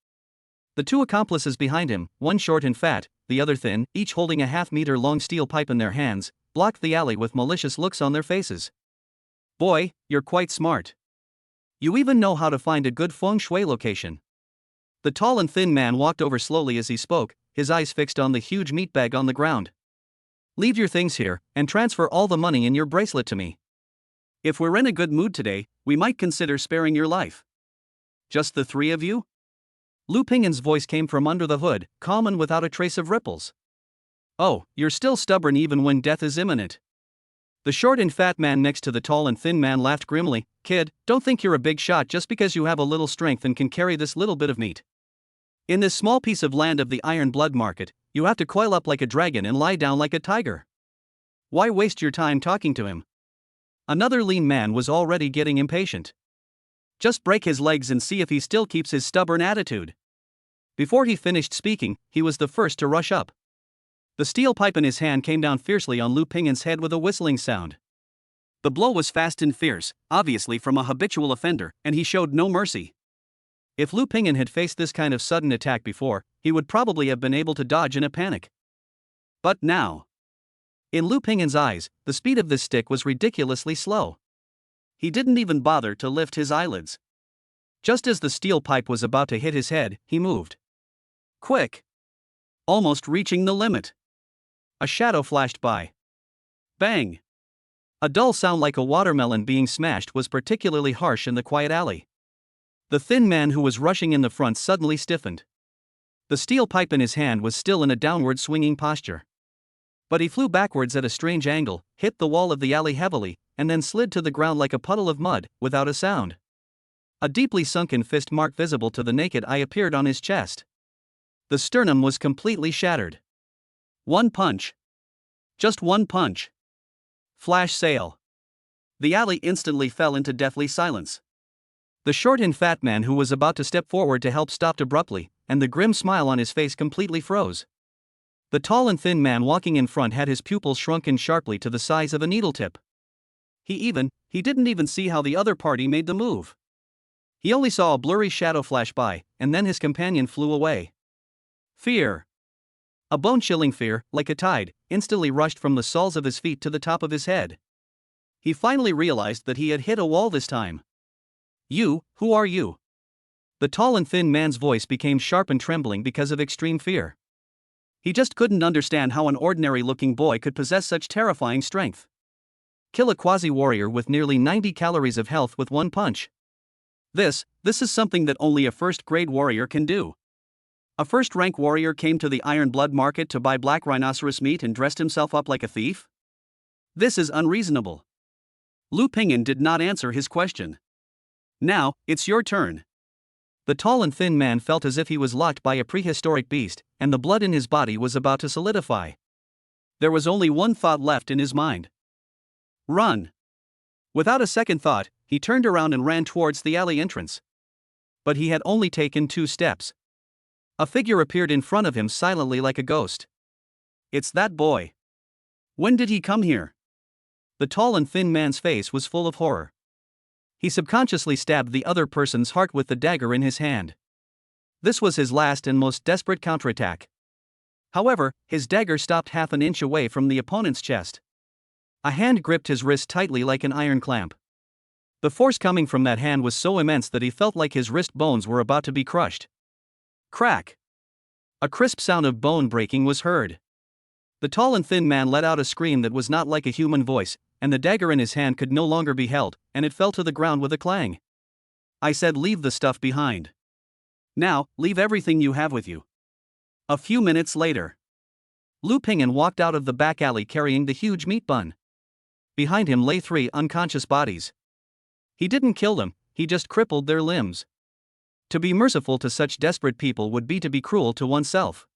The 2 accomplices behind him, one short and fat, the other thin, each holding a half-meter-long steel pipe in their hands, blocked the alley with malicious looks on their faces. Boy, you're quite smart. You even know how to find a good feng shui location. The tall and thin man walked over slowly as he spoke, his eyes fixed on the huge meat bag on the ground. Leave your things here, and transfer all the money in your bracelet to me. If we're in a good mood today, we might consider sparing your life. Just the three of you? Lu Ping'an's voice came from under the hood, calm and without a trace of ripples. Oh, you're still stubborn even when death is imminent. The short and fat man next to the tall and thin man laughed grimly. Kid, don't think you're a big shot just because you have a little strength and can carry this little bit of meat. In this small piece of land of the iron blood market, you have to coil up like a dragon and lie down like a tiger. Why waste your time talking to him? Another lean man was already getting impatient. Just break his legs and see if he still keeps his stubborn attitude. Before he finished speaking, he was the first to rush up. The steel pipe in his hand came down fiercely on Lu Ping'an's head with a whistling sound. The blow was fast and fierce, obviously from a habitual offender, and he showed no mercy. If Lu Ping'an had faced this kind of sudden attack before, he would probably have been able to dodge in a panic. But now. In Lu Ping'an's eyes, the speed of this stick was ridiculously slow. He didn't even bother to lift his eyelids. Just as the steel pipe was about to hit his head, he moved. Quick! Almost reaching the limit. A shadow flashed by. Bang! A dull sound like a watermelon being smashed was particularly harsh in the quiet alley. The thin man who was rushing in the front suddenly stiffened. The steel pipe in his hand was still in a downward swinging posture. But he flew backwards at a strange angle, hit the wall of the alley heavily, and then slid to the ground like a puddle of mud, without a sound. A deeply sunken fist mark visible to the naked eye appeared on his chest. The sternum was completely shattered. One punch. Just one punch. Flash sale. The alley instantly fell into deathly silence. The short and fat man who was about to step forward to help stopped abruptly, and the grim smile on his face completely froze. The tall and thin man walking in front had his pupils shrunken sharply to the size of a needle tip. He didn't even see how the other party made the move. He only saw a blurry shadow flash by, and then his companion flew away. Fear. A bone-chilling fear, like a tide, instantly rushed from the soles of his feet to the top of his head. He finally realized that he had hit a wall this time. You, who are you? The tall and thin man's voice became sharp and trembling because of extreme fear. He just couldn't understand how an ordinary-looking boy could possess such terrifying strength. Kill a quasi-warrior with nearly 90 calories of health with one punch. This is something that only a first-grade warrior can do. A first-rank warrior came to the Iron Blood Market to buy black rhinoceros meat and dressed himself up like a thief? This is unreasonable. Lu Ping'an did not answer his question. Now, it's your turn. The tall and thin man felt as if he was locked by a prehistoric beast, and the blood in his body was about to solidify. There was only one thought left in his mind. Run. Without a second thought, he turned around and ran towards the alley entrance. But he had only taken 2 steps. A figure appeared in front of him silently like a ghost. It's that boy. When did he come here? The tall and thin man's face was full of horror. He subconsciously stabbed the other person's heart with the dagger in his hand. This was his last and most desperate counterattack. However, his dagger stopped half an inch away from the opponent's chest. A hand gripped his wrist tightly like an iron clamp. The force coming from that hand was so immense that he felt like his wrist bones were about to be crushed. Crack! A crisp sound of bone breaking was heard. The tall and thin man let out a scream that was not like a human voice, and the dagger in his hand could no longer be held, and it fell to the ground with a clang. I said leave the stuff behind. Now, leave everything you have with you. A few minutes later, Lu Ping'an walked out of the back alley carrying the huge meat bun. Behind him lay 3 unconscious bodies. He didn't kill them, he just crippled their limbs. To be merciful to such desperate people would be to be cruel to oneself.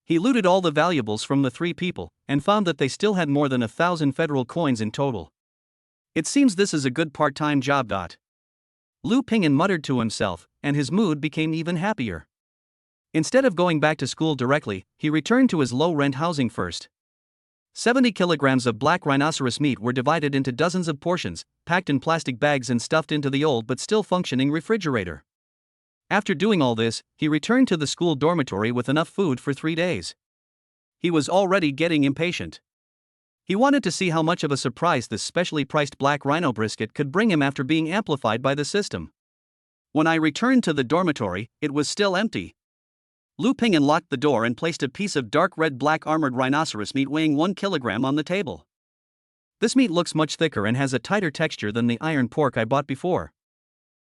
He looted all the valuables from the 3 people, and found that they still had more than 1,000 federal coins in total. It seems this is a good part-time job. Lu Ping'an muttered to himself, and his mood became even happier. Instead of going back to school directly, he returned to his low-rent housing first. 70 kilograms of black rhinoceros meat were divided into dozens of portions, packed in plastic bags and stuffed into the old but still functioning refrigerator. After doing all this, he returned to the school dormitory with enough food for 3 days. He was already getting impatient. He wanted to see how much of a surprise this specially priced black rhino brisket could bring him after being amplified by the system. When I returned to the dormitory, it was still empty. Lu Ping'an locked the door and placed a piece of dark red black armored rhinoceros meat weighing 1 kilogram on the table. This meat looks much thicker and has a tighter texture than the iron pork I bought before.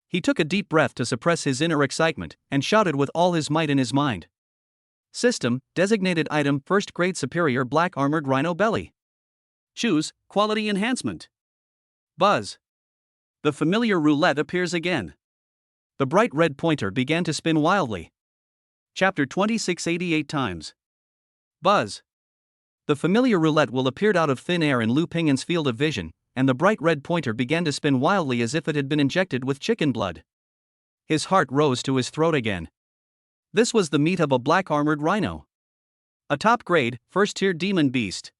He took a deep breath to suppress his inner excitement and shouted with all his might in his mind. System, designated item, first grade superior black armored rhino belly. Choose, quality enhancement. Buzz. The familiar roulette appears again. The bright red pointer began to spin wildly. Chapter 2688 times. Buzz. The familiar roulette will appeared out of thin air in Lu Ping'an's field of vision, and the bright red pointer began to spin wildly as if it had been injected with chicken blood. His heart rose to his throat again. This was the meat of a black armored rhino. A top-grade, first-tier demon beast.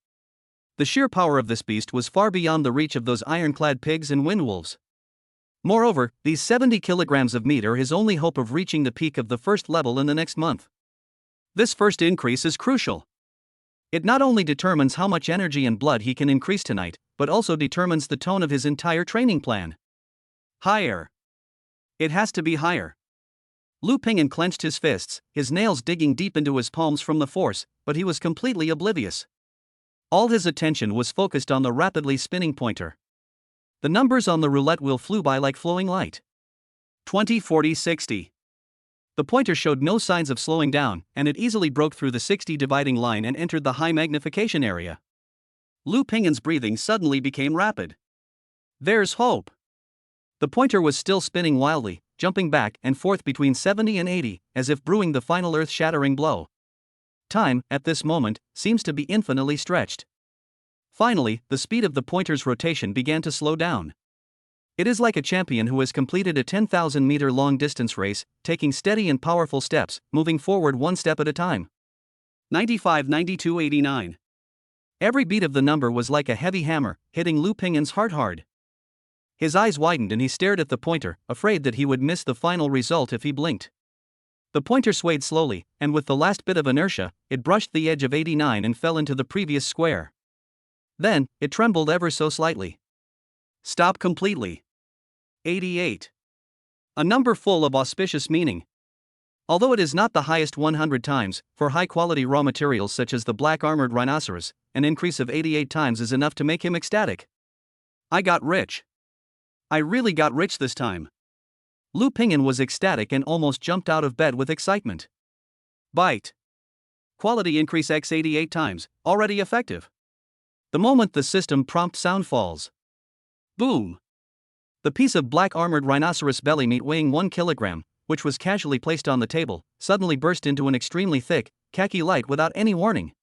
The sheer power of this beast was far beyond the reach of those ironclad pigs and windwolves. Moreover, these 70 kilograms of meat are his only hope of reaching the peak of the first level in the next month. This first increase is crucial. It not only determines how much energy and blood he can increase tonight, but also determines the tone of his entire training plan. Higher. It has to be higher. Lu Ping'an clenched his fists, his nails digging deep into his palms from the force, but he was completely oblivious. All his attention was focused on the rapidly spinning pointer. The numbers on the roulette wheel flew by like flowing light. 20, 40, 60. The pointer showed no signs of slowing down, and it easily broke through the 60 dividing line and entered the high magnification area. Lu Ping'an's breathing suddenly became rapid. There's hope. The pointer was still spinning wildly, jumping back and forth between 70 and 80, as if brewing the final earth-shattering blow. Time, at this moment, seems to be infinitely stretched. Finally, the speed of the pointer's rotation began to slow down. It is like a champion who has completed a 10,000-meter long-distance race, taking steady and powerful steps, moving forward one step at a time. 95, 92, 89. Every beat of the number was like a heavy hammer, hitting Lu Ping'an's heart hard. His eyes widened and he stared at the pointer, afraid that he would miss the final result if he blinked. The pointer swayed slowly, and with the last bit of inertia, it brushed the edge of 89 and fell into the previous square. Then, it trembled ever so slightly. Stop completely. 88. A number full of auspicious meaning. Although it is not the highest 100 times, for high-quality raw materials such as the black armored rhinoceros, an increase of 88 times is enough to make him ecstatic. I got rich. I really got rich this time. Lu Ping'an was ecstatic and almost jumped out of bed with excitement. Bite. Quality increase x 88 times, already effective. The moment the system prompt sound falls. Boom. The piece of black armored rhinoceros belly meat weighing 1 kilogram, which was casually placed on the table, suddenly burst into an extremely thick, khaki light without any warning.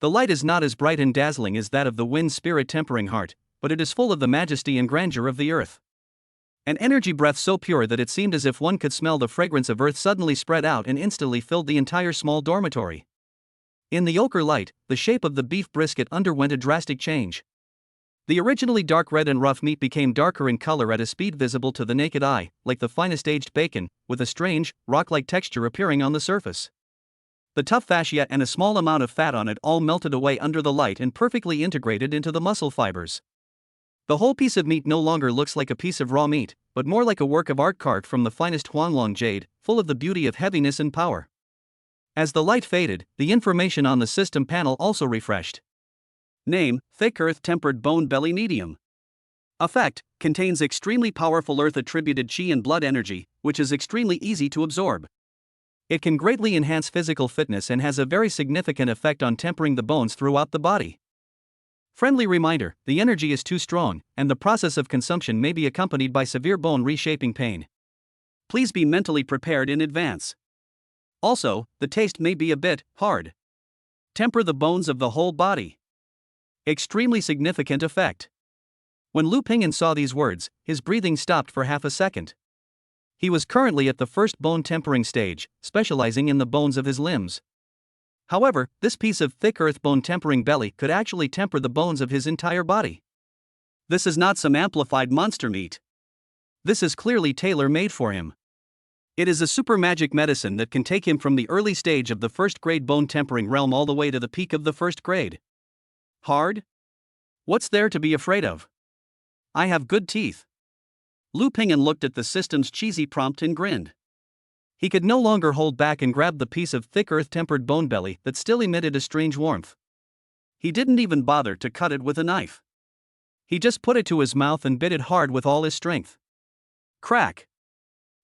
The light is not as bright and dazzling as that of the wind spirit tempering heart, but it is full of the majesty and grandeur of the earth. An energy breath so pure that it seemed as if one could smell the fragrance of earth suddenly spread out and instantly filled the entire small dormitory. In the ochre light, the shape of the beef brisket underwent a drastic change. The originally dark red and rough meat became darker in color at a speed visible to the naked eye, like the finest aged bacon, with a strange, rock-like texture appearing on the surface. The tough fascia and a small amount of fat on it all melted away under the light and perfectly integrated into the muscle fibers. The whole piece of meat no longer looks like a piece of raw meat, but more like a work of art carved from the finest Huanglong jade, full of the beauty of heaviness and power. As the light faded, the information on the system panel also refreshed. Name, thick earth-tempered bone belly medium. Effect, contains extremely powerful earth-attributed Qi and blood energy, which is extremely easy to absorb. It can greatly enhance physical fitness and has a very significant effect on tempering the bones throughout the body. Friendly reminder, the energy is too strong, and the process of consumption may be accompanied by severe bone reshaping pain. Please be mentally prepared in advance. Also, the taste may be a bit hard. Temper the bones of the whole body. Extremely significant effect. When Lu Ping'an saw these words, his breathing stopped for half a second. He was currently at the first bone tempering stage, specializing in the bones of his limbs. However, this piece of thick earth bone tempering belly could actually temper the bones of his entire body. This is not some amplified monster meat. This is clearly tailor-made for him. It is a super magic medicine that can take him from the early stage of the first grade bone tempering realm all the way to the peak of the first grade. Hard? What's there to be afraid of? I have good teeth. Lu Ping'an looked at the system's cheesy prompt and grinned. He could no longer hold back and grabbed the piece of thick earth-tempered bone belly that still emitted a strange warmth. He didn't even bother to cut it with a knife. He just put it to his mouth and bit it hard with all his strength. Crack!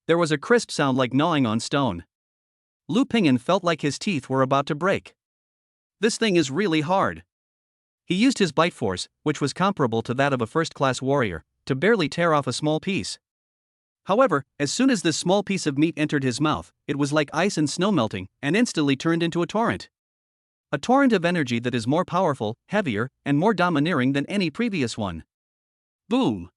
There was a crisp sound like gnawing on stone. Lu Ping'an felt like his teeth were about to break. This thing is really hard. He used his bite force, which was comparable to that of a first-class warrior, to barely tear off a small piece. However, as soon as this small piece of meat entered his mouth, it was like ice and snow melting, and instantly turned into a torrent. A torrent of energy that is more powerful, heavier, and more domineering than any previous one. Boom!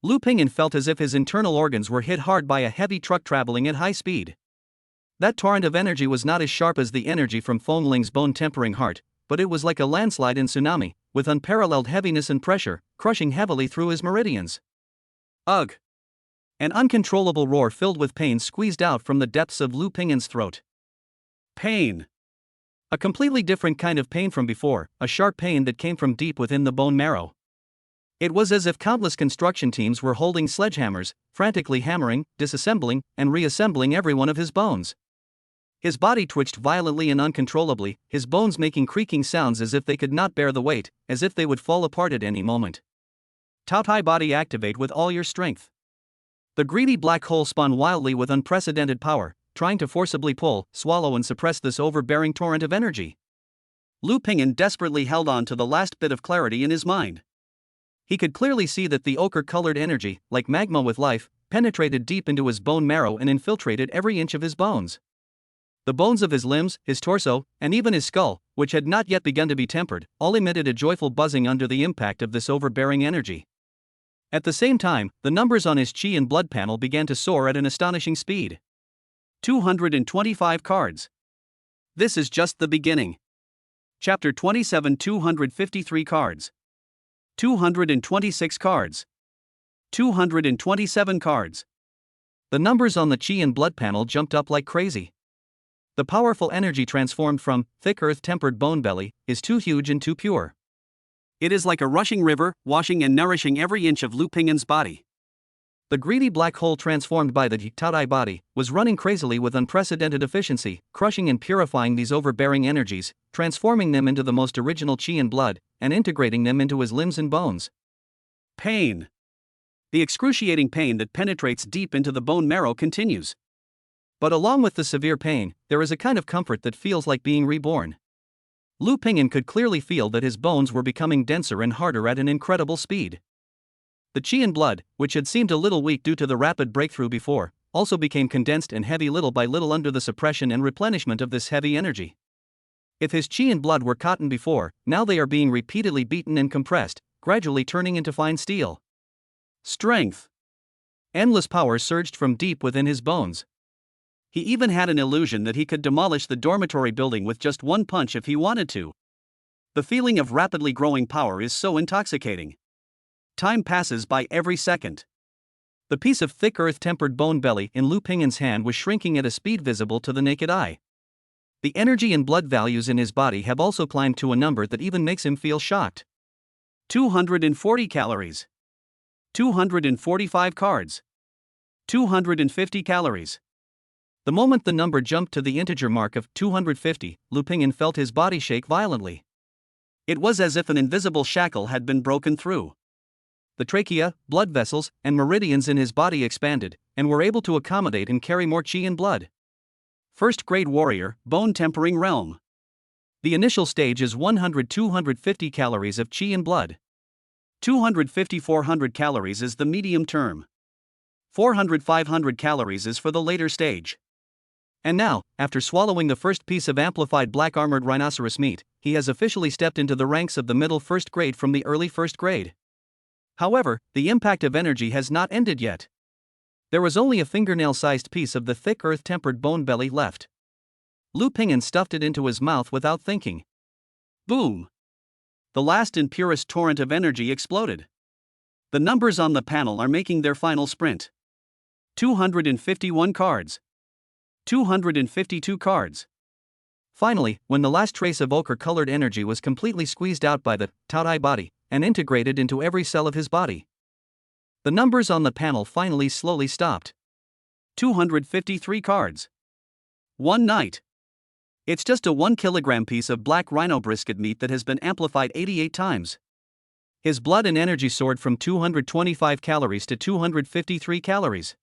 Lu Ping'an felt as if his internal organs were hit hard by a heavy truck traveling at high speed. That torrent of energy was not as sharp as the energy from Feng Ling's bone-tempering heart, but it was like a landslide in tsunami, with unparalleled heaviness and pressure, crushing heavily through his meridians. Ugh! An uncontrollable roar filled with pain squeezed out from the depths of Lu Ping'an's throat. Pain! A completely different kind of pain from before, a sharp pain that came from deep within the bone marrow. It was as if countless construction teams were holding sledgehammers, frantically hammering, disassembling, and reassembling every one of his bones. His body twitched violently and uncontrollably, his bones making creaking sounds as if they could not bear the weight, as if they would fall apart at any moment. Taotai body, activate with all your strength. The greedy black hole spun wildly with unprecedented power, trying to forcibly pull, swallow and suppress this overbearing torrent of energy. Lu Ping'an desperately held on to the last bit of clarity in his mind. He could clearly see that the ochre-colored energy, like magma with life, penetrated deep into his bone marrow and infiltrated every inch of his bones. The bones of his limbs, his torso, and even his skull, which had not yet begun to be tempered, all emitted a joyful buzzing under the impact of this overbearing energy. At the same time, the numbers on his Qi and blood panel began to soar at an astonishing speed. 225 cards. This is just the beginning. Chapter 27, 253 cards. 226 cards. 227 cards. The numbers on the Qi and blood panel jumped up like crazy. The powerful energy transformed from thick earth-tempered bone belly is too huge and too pure. It is like a rushing river, washing and nourishing every inch of Lu Ping'an's body. The greedy black hole transformed by the Taotai body was running crazily with unprecedented efficiency, crushing and purifying these overbearing energies, transforming them into the most original Qi and blood, and integrating them into his limbs and bones. Pain. The excruciating pain that penetrates deep into the bone marrow continues. But along with the severe pain, there is a kind of comfort that feels like being reborn. Lu Ping'an could clearly feel that his bones were becoming denser and harder at an incredible speed. The Qi and blood, which had seemed a little weak due to the rapid breakthrough before, also became condensed and heavy little by little under the suppression and replenishment of this heavy energy. If his Qi and blood were cotton before, now they are being repeatedly beaten and compressed, gradually turning into fine steel. Strength. Endless power surged from deep within his bones. He even had an illusion that he could demolish the dormitory building with just one punch if he wanted to. The feeling of rapidly growing power is so intoxicating. Time passes by every second. The piece of thick earth-tempered bone belly in Lu Ping'an's hand was shrinking at a speed visible to the naked eye. The energy and blood values in his body have also climbed to a number that even makes him feel shocked. 240 calories. 245 cards. 250 calories. The moment the number jumped to the integer mark of 250, Lu Ping'an felt his body shake violently. It was as if an invisible shackle had been broken through. The trachea, blood vessels, and meridians in his body expanded, and were able to accommodate and carry more Qi and blood. First-grade warrior, bone-tempering realm. The initial stage is 100-250 calories of Qi and blood. 250-400 calories is the medium term. 400-500 calories is for the later stage. And now, after swallowing the first piece of amplified black-armored rhinoceros meat, he has officially stepped into the ranks of the middle first grade from the early first grade. However, the impact of energy has not ended yet. There was only a fingernail-sized piece of the thick earth-tempered bone belly left. Lu Ping'an stuffed it into his mouth without thinking. Boom! The last and purest torrent of energy exploded. The numbers on the panel are making their final sprint. 251 cards. 252 cards. Finally, when the last trace of ochre-colored energy was completely squeezed out by the Taotai body, and integrated into every cell of his body. The numbers on the panel finally slowly stopped. 253 cards. One night. It's just a 1 kilogram piece of black rhino brisket meat that has been amplified 88 times. His blood and energy soared from 225 calories to 253 calories.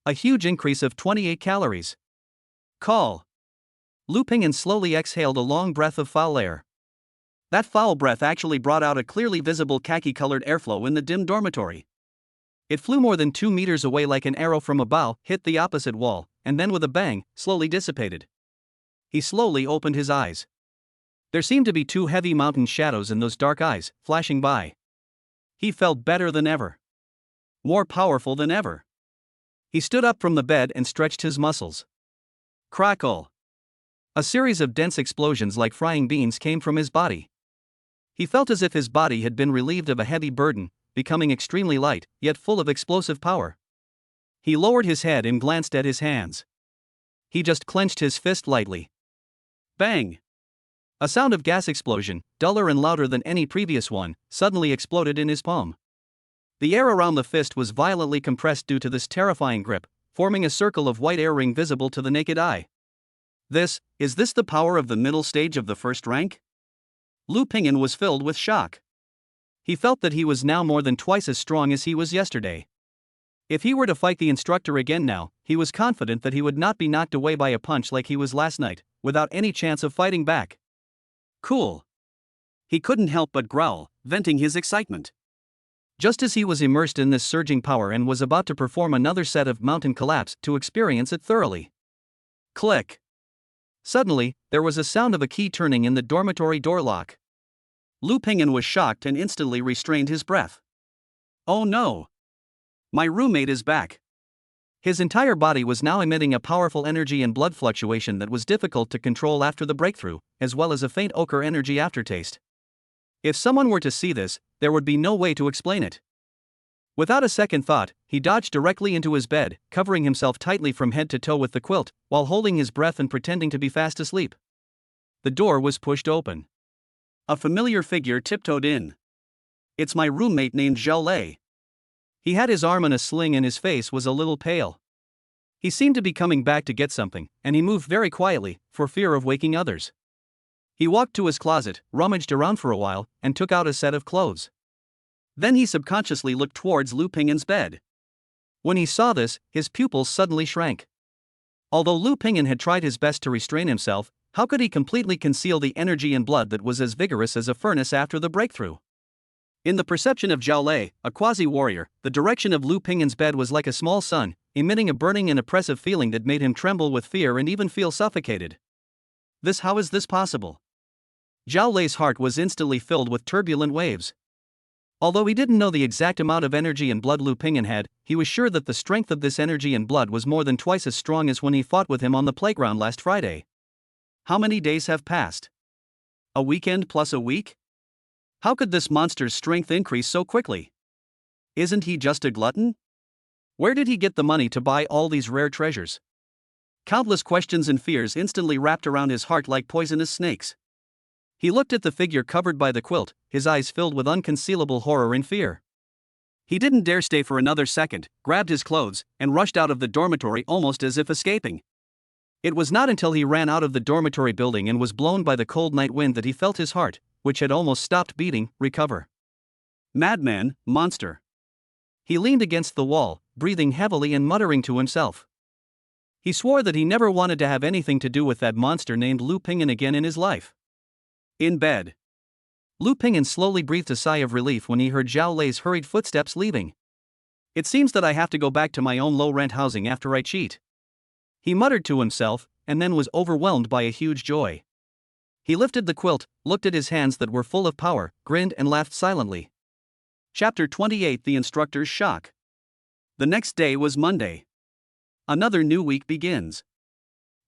A huge increase of 28 calories. Call. Lu Pingyan slowly exhaled a long breath of foul air. That foul breath actually brought out a clearly visible khaki-colored airflow in the dim dormitory. It flew more than 2 meters away like an arrow from a bow, hit the opposite wall, and then with a bang, slowly dissipated. He slowly opened his eyes. There seemed to be 2 heavy mountain shadows in those dark eyes, flashing by. He felt better than ever. More powerful than ever. He stood up from the bed and stretched his muscles. Crackle. A series of dense explosions like frying beans came from his body. He felt as if his body had been relieved of a heavy burden, becoming extremely light, yet full of explosive power. He lowered his head and glanced at his hands. He just clenched his fist lightly. Bang! A sound of gas explosion, duller and louder than any previous one, suddenly exploded in his palm. The air around the fist was violently compressed due to this terrifying grip, forming a circle of white air ring visible to the naked eye. Is this the power of the middle stage of the first rank? Lu Pingyan was filled with shock. He felt that he was now more than twice as strong as he was yesterday. If he were to fight the instructor again now, he was confident that he would not be knocked away by a punch like he was last night, without any chance of fighting back. Cool. He couldn't help but growl, venting his excitement. Just as he was immersed in this surging power and was about to perform another set of mountain collapse to experience it thoroughly. Click. Suddenly, there was a sound of a key turning in the dormitory door lock. Lu Pingyan was shocked and instantly restrained his breath. Oh no! My roommate is back. His entire body was now emitting a powerful energy and blood fluctuation that was difficult to control after the breakthrough, as well as a faint ochre energy aftertaste. If someone were to see this, there would be no way to explain it. Without a second thought, he dodged directly into his bed, covering himself tightly from head to toe with the quilt, while holding his breath and pretending to be fast asleep. The door was pushed open. A familiar figure tiptoed in. It's my roommate named Zhao Lei. He had his arm in a sling and his face was a little pale. He seemed to be coming back to get something, and he moved very quietly, for fear of waking others. He walked to his closet, rummaged around for a while, and took out a set of clothes. Then he subconsciously looked towards Lu Pingyan's bed. When he saw this, his pupils suddenly shrank. Although Lu Pingyan had tried his best to restrain himself, how could he completely conceal the energy and blood that was as vigorous as a furnace after the breakthrough? In the perception of Zhao Lei, a quasi-warrior, the direction of Lu Pingyan's bed was like a small sun, emitting a burning and oppressive feeling that made him tremble with fear and even feel suffocated. How is this possible? Zhao Lei's heart was instantly filled with turbulent waves. Although he didn't know the exact amount of energy and blood Lu Pingyan had, he was sure that the strength of this energy and blood was more than twice as strong as when he fought with him on the playground last Friday. How many days have passed? A weekend plus a week? How could this monster's strength increase so quickly? Isn't he just a glutton? Where did he get the money to buy all these rare treasures? Countless questions and fears instantly wrapped around his heart like poisonous snakes. He looked at the figure covered by the quilt, his eyes filled with unconcealable horror and fear. He didn't dare stay for another second, grabbed his clothes, and rushed out of the dormitory almost as if escaping. It was not until he ran out of the dormitory building and was blown by the cold night wind that he felt his heart, which had almost stopped beating, recover. Madman, monster. He leaned against the wall, breathing heavily and muttering to himself. He swore that he never wanted to have anything to do with that monster named Lu Pingyan again in his life. In bed. Lu Pingyan slowly breathed a sigh of relief when he heard Zhao Lei's hurried footsteps leaving. It seems that I have to go back to my own low-rent housing after I cheat. He muttered to himself, and then was overwhelmed by a huge joy. He lifted the quilt, looked at his hands that were full of power, grinned and laughed silently. Chapter 28: The Instructor's Shock. The next day was Monday. Another new week begins.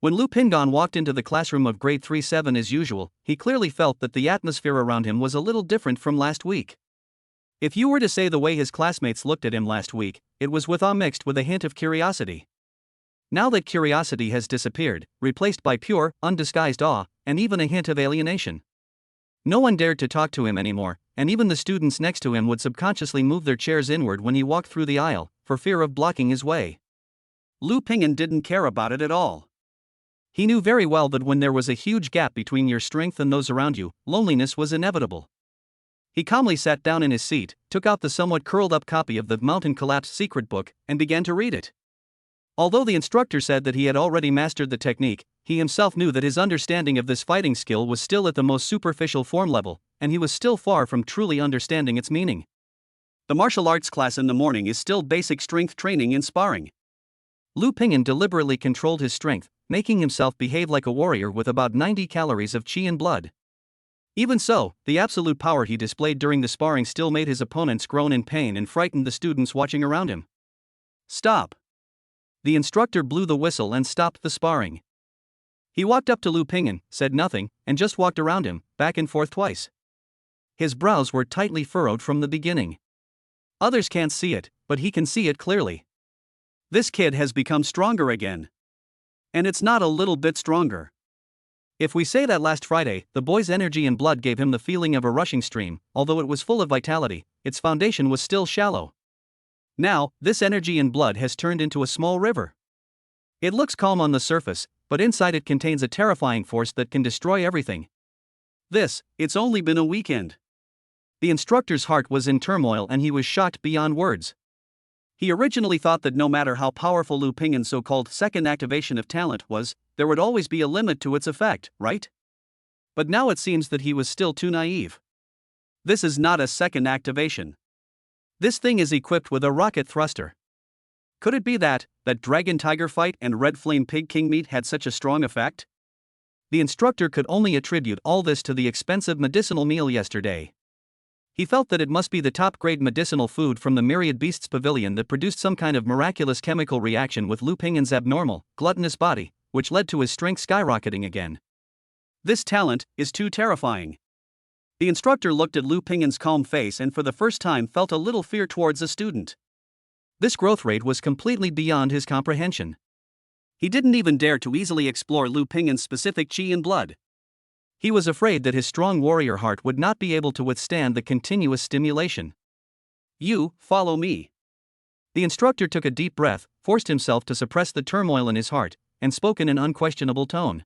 When Lu Pingyan walked into the classroom of grade 3-7 as usual, he clearly felt that the atmosphere around him was a little different from last week. If you were to say the way his classmates looked at him last week, it was with awe mixed with a hint of curiosity. Now that curiosity has disappeared, replaced by pure, undisguised awe, and even a hint of alienation. No one dared to talk to him anymore, and even the students next to him would subconsciously move their chairs inward when he walked through the aisle, for fear of blocking his way. Lu Ping'an didn't care about it at all. He knew very well that when there was a huge gap between your strength and those around you, loneliness was inevitable. He calmly sat down in his seat, took out the somewhat curled-up copy of the Mountain Collapse secret book, and began to read it. Although the instructor said that he had already mastered the technique, he himself knew that his understanding of this fighting skill was still at the most superficial form level, and he was still far from truly understanding its meaning. The martial arts class in the morning is still basic strength training and sparring. Lu Ping'an deliberately controlled his strength, making himself behave like a warrior with about 90 calories of qi and blood. Even so, the absolute power he displayed during the sparring still made his opponents groan in pain and frightened the students watching around him. Stop! The instructor blew the whistle and stopped the sparring. He walked up to Lu Ping'an, said nothing, and just walked around him, back and forth twice. His brows were tightly furrowed from the beginning. Others can't see it, but he can see it clearly. This kid has become stronger again. And it's not a little bit stronger. If we say that last Friday, the boy's energy and blood gave him the feeling of a rushing stream, although it was full of vitality, its foundation was still shallow. Now, this energy and blood has turned into a small river. It looks calm on the surface, but inside it contains a terrifying force that can destroy everything. It's only been a weekend. The instructor's heart was in turmoil and he was shocked beyond words. He originally thought that no matter how powerful Lu Ping'an's so-called second activation of talent was, there would always be a limit to its effect, right? But now it seems that he was still too naive. This is not a second activation. This thing is equipped with a rocket thruster. Could it be that Dragon Tiger fight and Red Flame Pig King meat had such a strong effect? The instructor could only attribute all this to the expensive medicinal meal yesterday. He felt that it must be the top-grade medicinal food from the Myriad Beasts Pavilion that produced some kind of miraculous chemical reaction with Lu Ping'an's abnormal, gluttonous body, which led to his strength skyrocketing again. This talent is too terrifying. The instructor looked at Lu Ping'an's calm face and for the first time felt a little fear towards the student. This growth rate was completely beyond his comprehension. He didn't even dare to easily explore Lu Ping'an's specific qi and blood. He was afraid that his strong warrior heart would not be able to withstand the continuous stimulation. You, follow me. The instructor took a deep breath, forced himself to suppress the turmoil in his heart, and spoke in an unquestionable tone.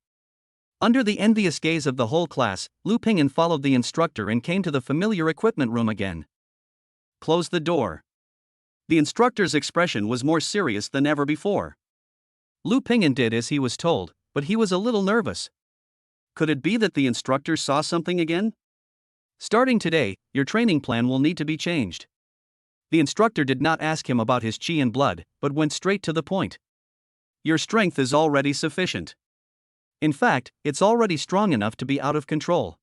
Under the envious gaze of the whole class, Lu Ping'an followed the instructor and came to the familiar equipment room again. Close the door. The instructor's expression was more serious than ever before. Lu Ping'an did as he was told, but he was a little nervous. Could it be that the instructor saw something again? Starting today, your training plan will need to be changed. The instructor did not ask him about his qi and blood, but went straight to the point. Your strength is already sufficient. In fact, it's already strong enough to be out of control.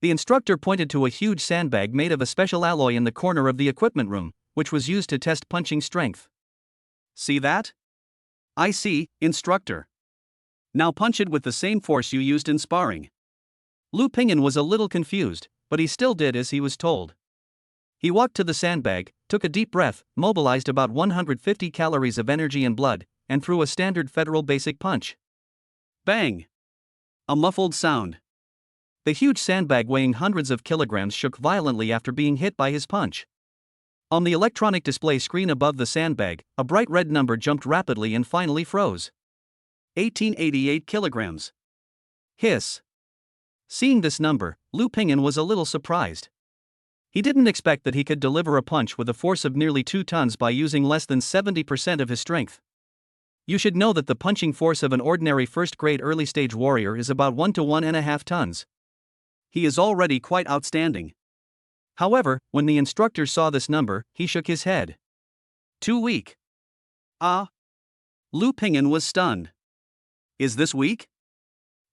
The instructor pointed to a huge sandbag made of a special alloy in the corner of the equipment room, which was used to test punching strength. See that? I see, instructor. Now punch it with the same force you used in sparring. Lu Ping'an was a little confused, but he still did as he was told. He walked to the sandbag, took a deep breath, mobilized about 150 calories of energy and blood, and threw a standard federal basic punch. Bang! A muffled sound. The huge sandbag weighing hundreds of kilograms shook violently after being hit by his punch. On the electronic display screen above the sandbag, a bright red number jumped rapidly and finally froze. 1888 kilograms. Hiss. Seeing this number, Lu Ping'an was a little surprised. He didn't expect that he could deliver a punch with a force of nearly 2 tons by using less than 70% of his strength. You should know that the punching force of an ordinary first-grade early-stage warrior is about 1 to 1.5 tons. He is already quite outstanding. However, when the instructor saw this number, he shook his head. Too weak. Lu Ping'an was stunned. Is this weak?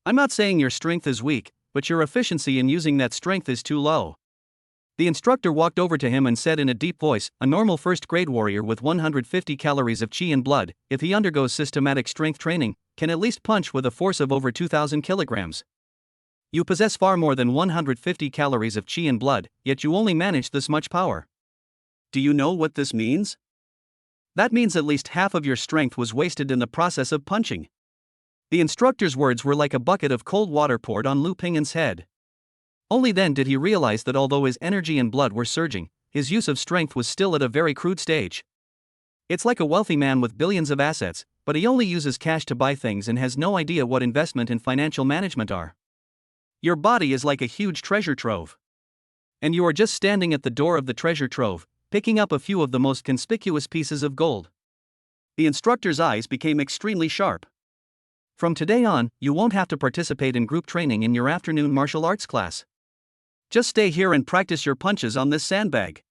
I'm not saying your strength is weak, but your efficiency in using that strength is too low. The instructor walked over to him and said in a deep voice, a normal first-grade warrior with 150 calories of qi and blood, if he undergoes systematic strength training, can at least punch with a force of over 2,000 kilograms. You possess far more than 150 calories of qi and blood, yet you only manage this much power. Do you know what this means? That means at least half of your strength was wasted in the process of punching. The instructor's words were like a bucket of cold water poured on Lu Ping'an's head. Only then did he realize that although his energy and blood were surging, his use of strength was still at a very crude stage. It's like a wealthy man with billions of assets, but he only uses cash to buy things and has no idea what investment and financial management are. Your body is like a huge treasure trove. And you are just standing at the door of the treasure trove, picking up a few of the most conspicuous pieces of gold. The instructor's eyes became extremely sharp. From today on, you won't have to participate in group training in your afternoon martial arts class. Just stay here and practice your punches on this sandbag.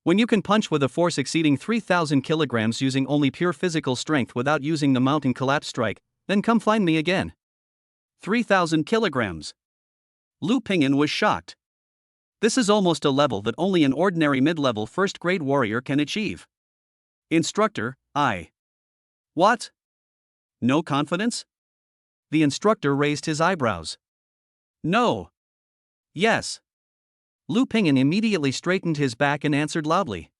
When you can punch with a force exceeding 3,000 kilograms using only pure physical strength without using the mountain collapse strike, then come find me again. 3,000 kilograms. Lu Pingyan was shocked. This is almost a level that only an ordinary mid-level first-grade warrior can achieve. Instructor, What? No confidence? The instructor raised his eyebrows. No. Yes. Lu Pingyan immediately straightened his back and answered loudly.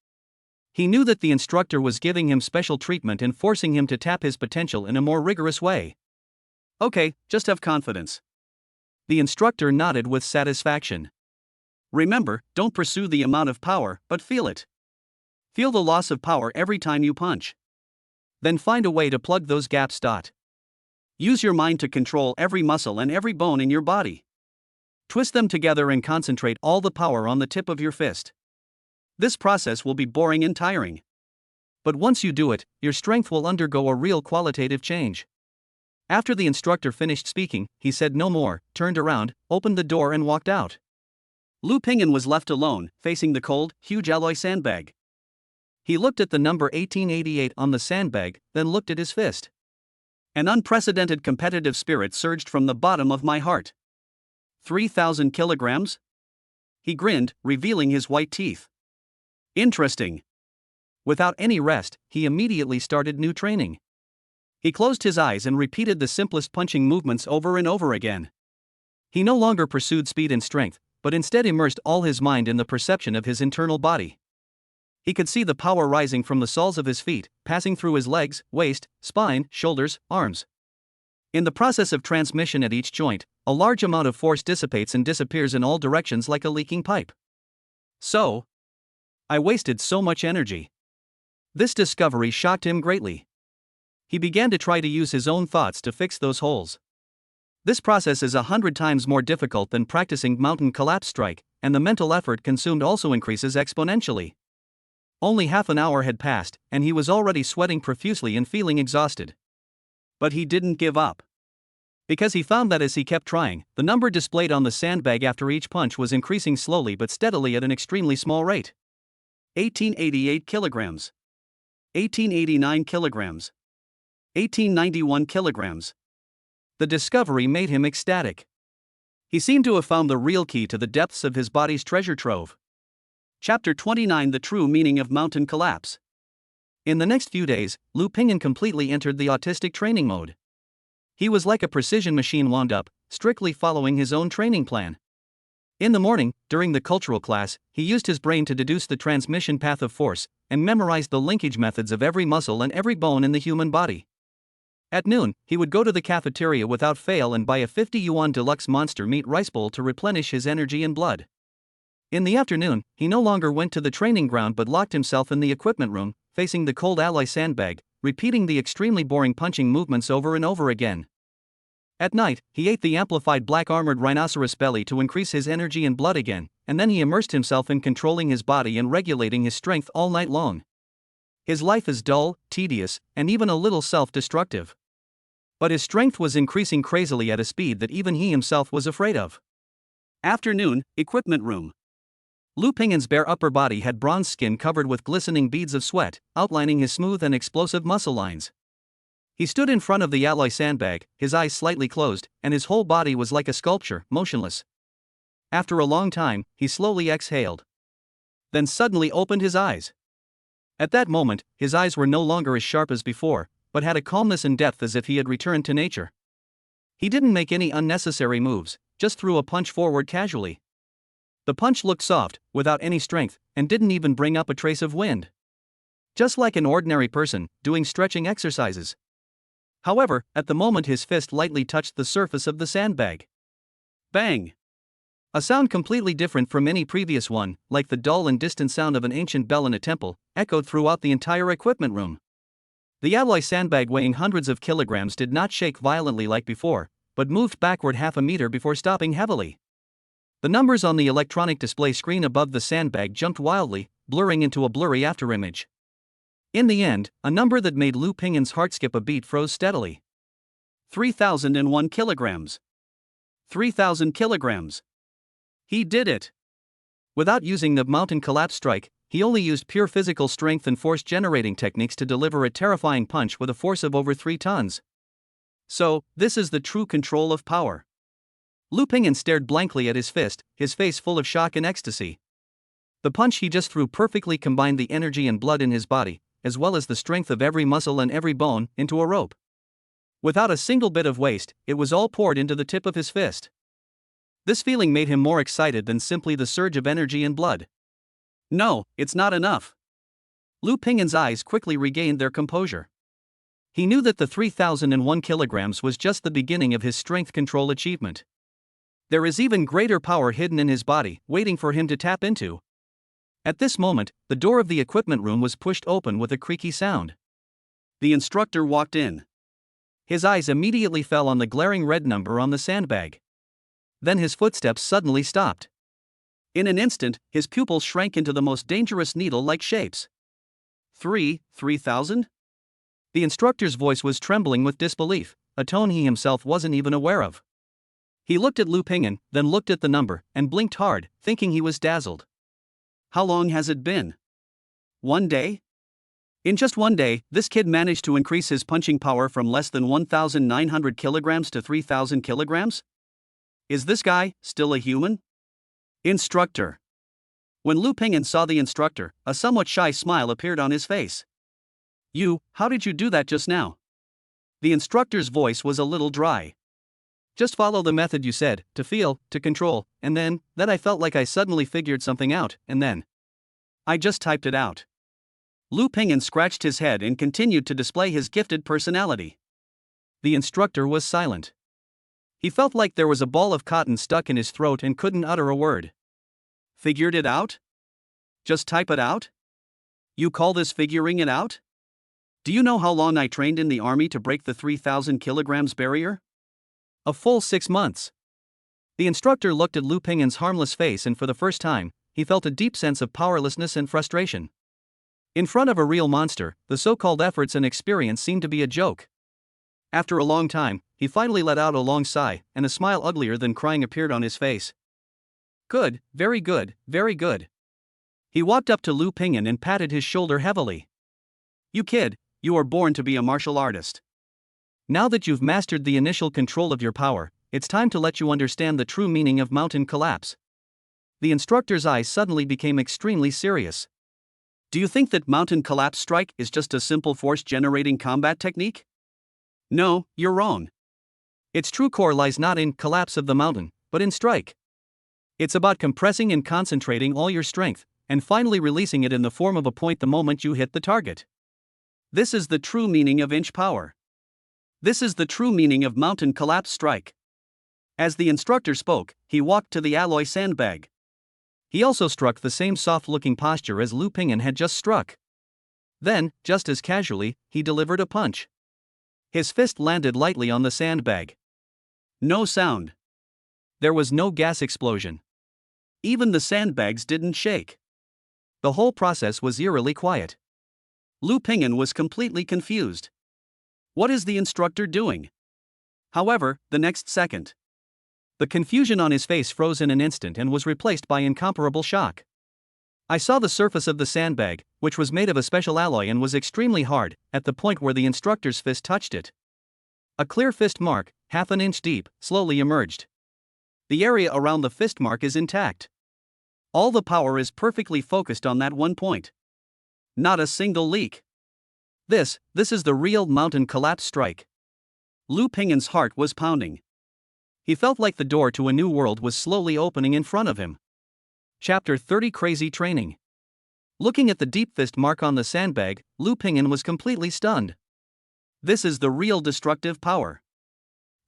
He knew that the instructor was giving him special treatment and forcing him to tap his potential in a more rigorous way. Okay, just have confidence. The instructor nodded with satisfaction. Remember, don't pursue the amount of power, but feel it. Feel the loss of power every time you punch. Then find a way to plug those gaps. Use your mind to control every muscle and every bone in your body. Twist them together and concentrate all the power on the tip of your fist. This process will be boring and tiring. But once you do it, your strength will undergo a real qualitative change. After the instructor finished speaking, he said no more, turned around, opened the door and walked out. Lu Pingyan was left alone, facing the cold, huge alloy sandbag. He looked at the number 1888 on the sandbag, then looked at his fist. An unprecedented competitive spirit surged from the bottom of my heart. 3,000 kilograms? He grinned, revealing his white teeth. Interesting. Without any rest, he immediately started new training. He closed his eyes and repeated the simplest punching movements over and over again. He no longer pursued speed and strength, but instead immersed all his mind in the perception of his internal body. He could see the power rising from the soles of his feet, passing through his legs, waist, spine, shoulders, arms. In the process of transmission at each joint, a large amount of force dissipates and disappears in all directions like a leaking pipe. So, I wasted so much energy. This discovery shocked him greatly. He began to try to use his own thoughts to fix those holes. This process is 100 times more difficult than practicing mountain collapse strike, and the mental effort consumed also increases exponentially. Only half an hour had passed, and he was already sweating profusely and feeling exhausted. But he didn't give up. Because he found that as he kept trying, the number displayed on the sandbag after each punch was increasing slowly but steadily at an extremely small rate. 1888 kilograms. 1889 kilograms. 1891 kilograms. The discovery made him ecstatic. He seemed to have found the real key to the depths of his body's treasure trove. Chapter 29: The True Meaning of Mountain Collapse. In the next few days, Lu Pingyan completely entered the autistic training mode. He was like a precision machine wound up, strictly following his own training plan. In the morning, during the cultural class, he used his brain to deduce the transmission path of force, and memorized the linkage methods of every muscle and every bone in the human body. At noon, he would go to the cafeteria without fail and buy a 50 yuan deluxe monster meat rice bowl to replenish his energy and blood. In the afternoon, he no longer went to the training ground but locked himself in the equipment room, facing the cold alloy sandbag, repeating the extremely boring punching movements over and over again. At night, he ate the amplified black armored rhinoceros belly to increase his energy and blood again, and then he immersed himself in controlling his body and regulating his strength all night long. His life is dull, tedious, and even a little self-destructive. But his strength was increasing crazily at a speed that even he himself was afraid of. Afternoon, equipment room. Lu Pingyan's bare upper body had bronze skin covered with glistening beads of sweat, outlining his smooth and explosive muscle lines. He stood in front of the alloy sandbag, his eyes slightly closed, and his whole body was like a sculpture, motionless. After a long time, he slowly exhaled. Then suddenly opened his eyes. At that moment, his eyes were no longer as sharp as before, but had a calmness and depth as if he had returned to nature. He didn't make any unnecessary moves, just threw a punch forward casually. The punch looked soft, without any strength, and didn't even bring up a trace of wind. Just like an ordinary person, doing stretching exercises. However, at the moment his fist lightly touched the surface of the sandbag. Bang! A sound completely different from any previous one, like the dull and distant sound of an ancient bell in a temple, echoed throughout the entire equipment room. The alloy sandbag weighing hundreds of kilograms did not shake violently like before, but moved backward half a meter before stopping heavily. The numbers on the electronic display screen above the sandbag jumped wildly, blurring into a blurry afterimage. In the end, a number that made Lu Ping'an's heart skip a beat froze steadily. 3,001 kilograms. 3,000 kilograms. He did it. Without using the mountain collapse strike, he only used pure physical strength and force generating techniques to deliver a terrifying punch with a force of over 3 tons. So, this is the true control of power. Lu Ping'an stared blankly at his fist, his face full of shock and ecstasy. The punch he just threw perfectly combined the energy and blood in his body, as well as the strength of every muscle and every bone, into a rope. Without a single bit of waste, it was all poured into the tip of his fist. This feeling made him more excited than simply the surge of energy and blood. No, it's not enough. Lu Ping'an's eyes quickly regained their composure. He knew that the 3,001 kilograms was just the beginning of his strength control achievement. There is even greater power hidden in his body, waiting for him to tap into. At this moment, the door of the equipment room was pushed open with a creaky sound. The instructor walked in. His eyes immediately fell on the glaring red number on the sandbag. Then his footsteps suddenly stopped. In an instant, his pupils shrank into the most dangerous needle-like shapes. 3,000? The instructor's voice was trembling with disbelief, a tone he himself wasn't even aware of. He looked at Lu Ping'an, then looked at the number, and blinked hard, thinking he was dazzled. How long has it been? 1 day? In just 1 day, this kid managed to increase his punching power from less than 1,900 kilograms to 3,000 kilograms? Is this guy still a human? Instructor. When Lu Ping'an saw the instructor, a somewhat shy smile appeared on his face. How did you do that just now? The instructor's voice was a little dry. Just follow the method you said, to feel, to control, and then I felt like I suddenly figured something out, and then I just typed it out. Lu Ping'an scratched his head and continued to display his gifted personality. The instructor was silent. He felt like there was a ball of cotton stuck in his throat and couldn't utter a word. Figured it out? Just type it out? You call this figuring it out? Do you know how long I trained in the army to break the 3,000 kilograms barrier? A full 6 months. The instructor looked at Lu Ping'an's harmless face, and for the first time, he felt a deep sense of powerlessness and frustration. In front of a real monster, the so-called efforts and experience seemed to be a joke. After a long time, he finally let out a long sigh, and a smile uglier than crying appeared on his face. Good, very good, very good. He walked up to Lu Ping'an and patted his shoulder heavily. You kid, you are born to be a martial artist. Now that you've mastered the initial control of your power, it's time to let you understand the true meaning of mountain collapse. The instructor's eyes suddenly became extremely serious. Do you think that mountain collapse strike is just a simple force-generating combat technique? No, you're wrong. Its true core lies not in collapse of the mountain, but in strike. It's about compressing and concentrating all your strength, and finally releasing it in the form of a point the moment you hit the target. This is the true meaning of inch power. This is the true meaning of mountain collapse strike. As the instructor spoke, he walked to the alloy sandbag. He also struck the same soft-looking posture as Lu Ping'an had just struck. Then, just as casually, he delivered a punch. His fist landed lightly on the sandbag. No sound. There was no gas explosion. Even the sandbags didn't shake. The whole process was eerily quiet. Lu Ping'an was completely confused. What is the instructor doing? However, the next second, the confusion on his face froze in an instant and was replaced by incomparable shock. I saw the surface of the sandbag, which was made of a special alloy and was extremely hard, at the point where the instructor's fist touched it. A clear fist mark, half an inch deep, slowly emerged. The area around the fist mark is intact. All the power is perfectly focused on that one point. Not a single leak. This is the real mountain collapse strike. Lu Ping'an's heart was pounding. He felt like the door to a new world was slowly opening in front of him. Chapter 30 Crazy Training. Looking at the deep fist mark on the sandbag, Lu Ping'an was completely stunned. This is the real destructive power.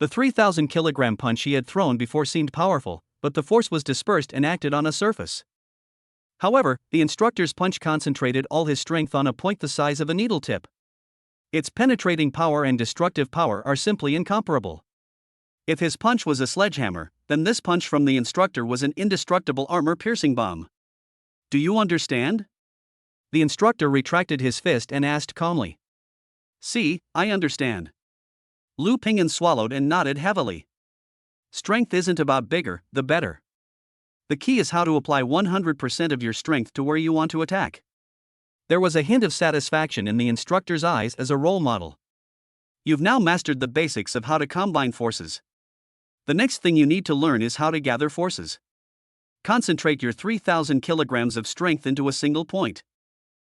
The 3,000 kilogram punch he had thrown before seemed powerful, but the force was dispersed and acted on a surface. However, the instructor's punch concentrated all his strength on a point the size of a needle tip. Its penetrating power and destructive power are simply incomparable. If his punch was a sledgehammer, then this punch from the instructor was an indestructible armor-piercing bomb. Do you understand? The instructor retracted his fist and asked calmly. See, I understand. Lu Pingyan swallowed and nodded heavily. Strength isn't about bigger, the better. The key is how to apply 100% of your strength to where you want to attack. There was a hint of satisfaction in the instructor's eyes as a role model. You've now mastered the basics of how to combine forces. The next thing you need to learn is how to gather forces. Concentrate your 3,000 kilograms of strength into a single point.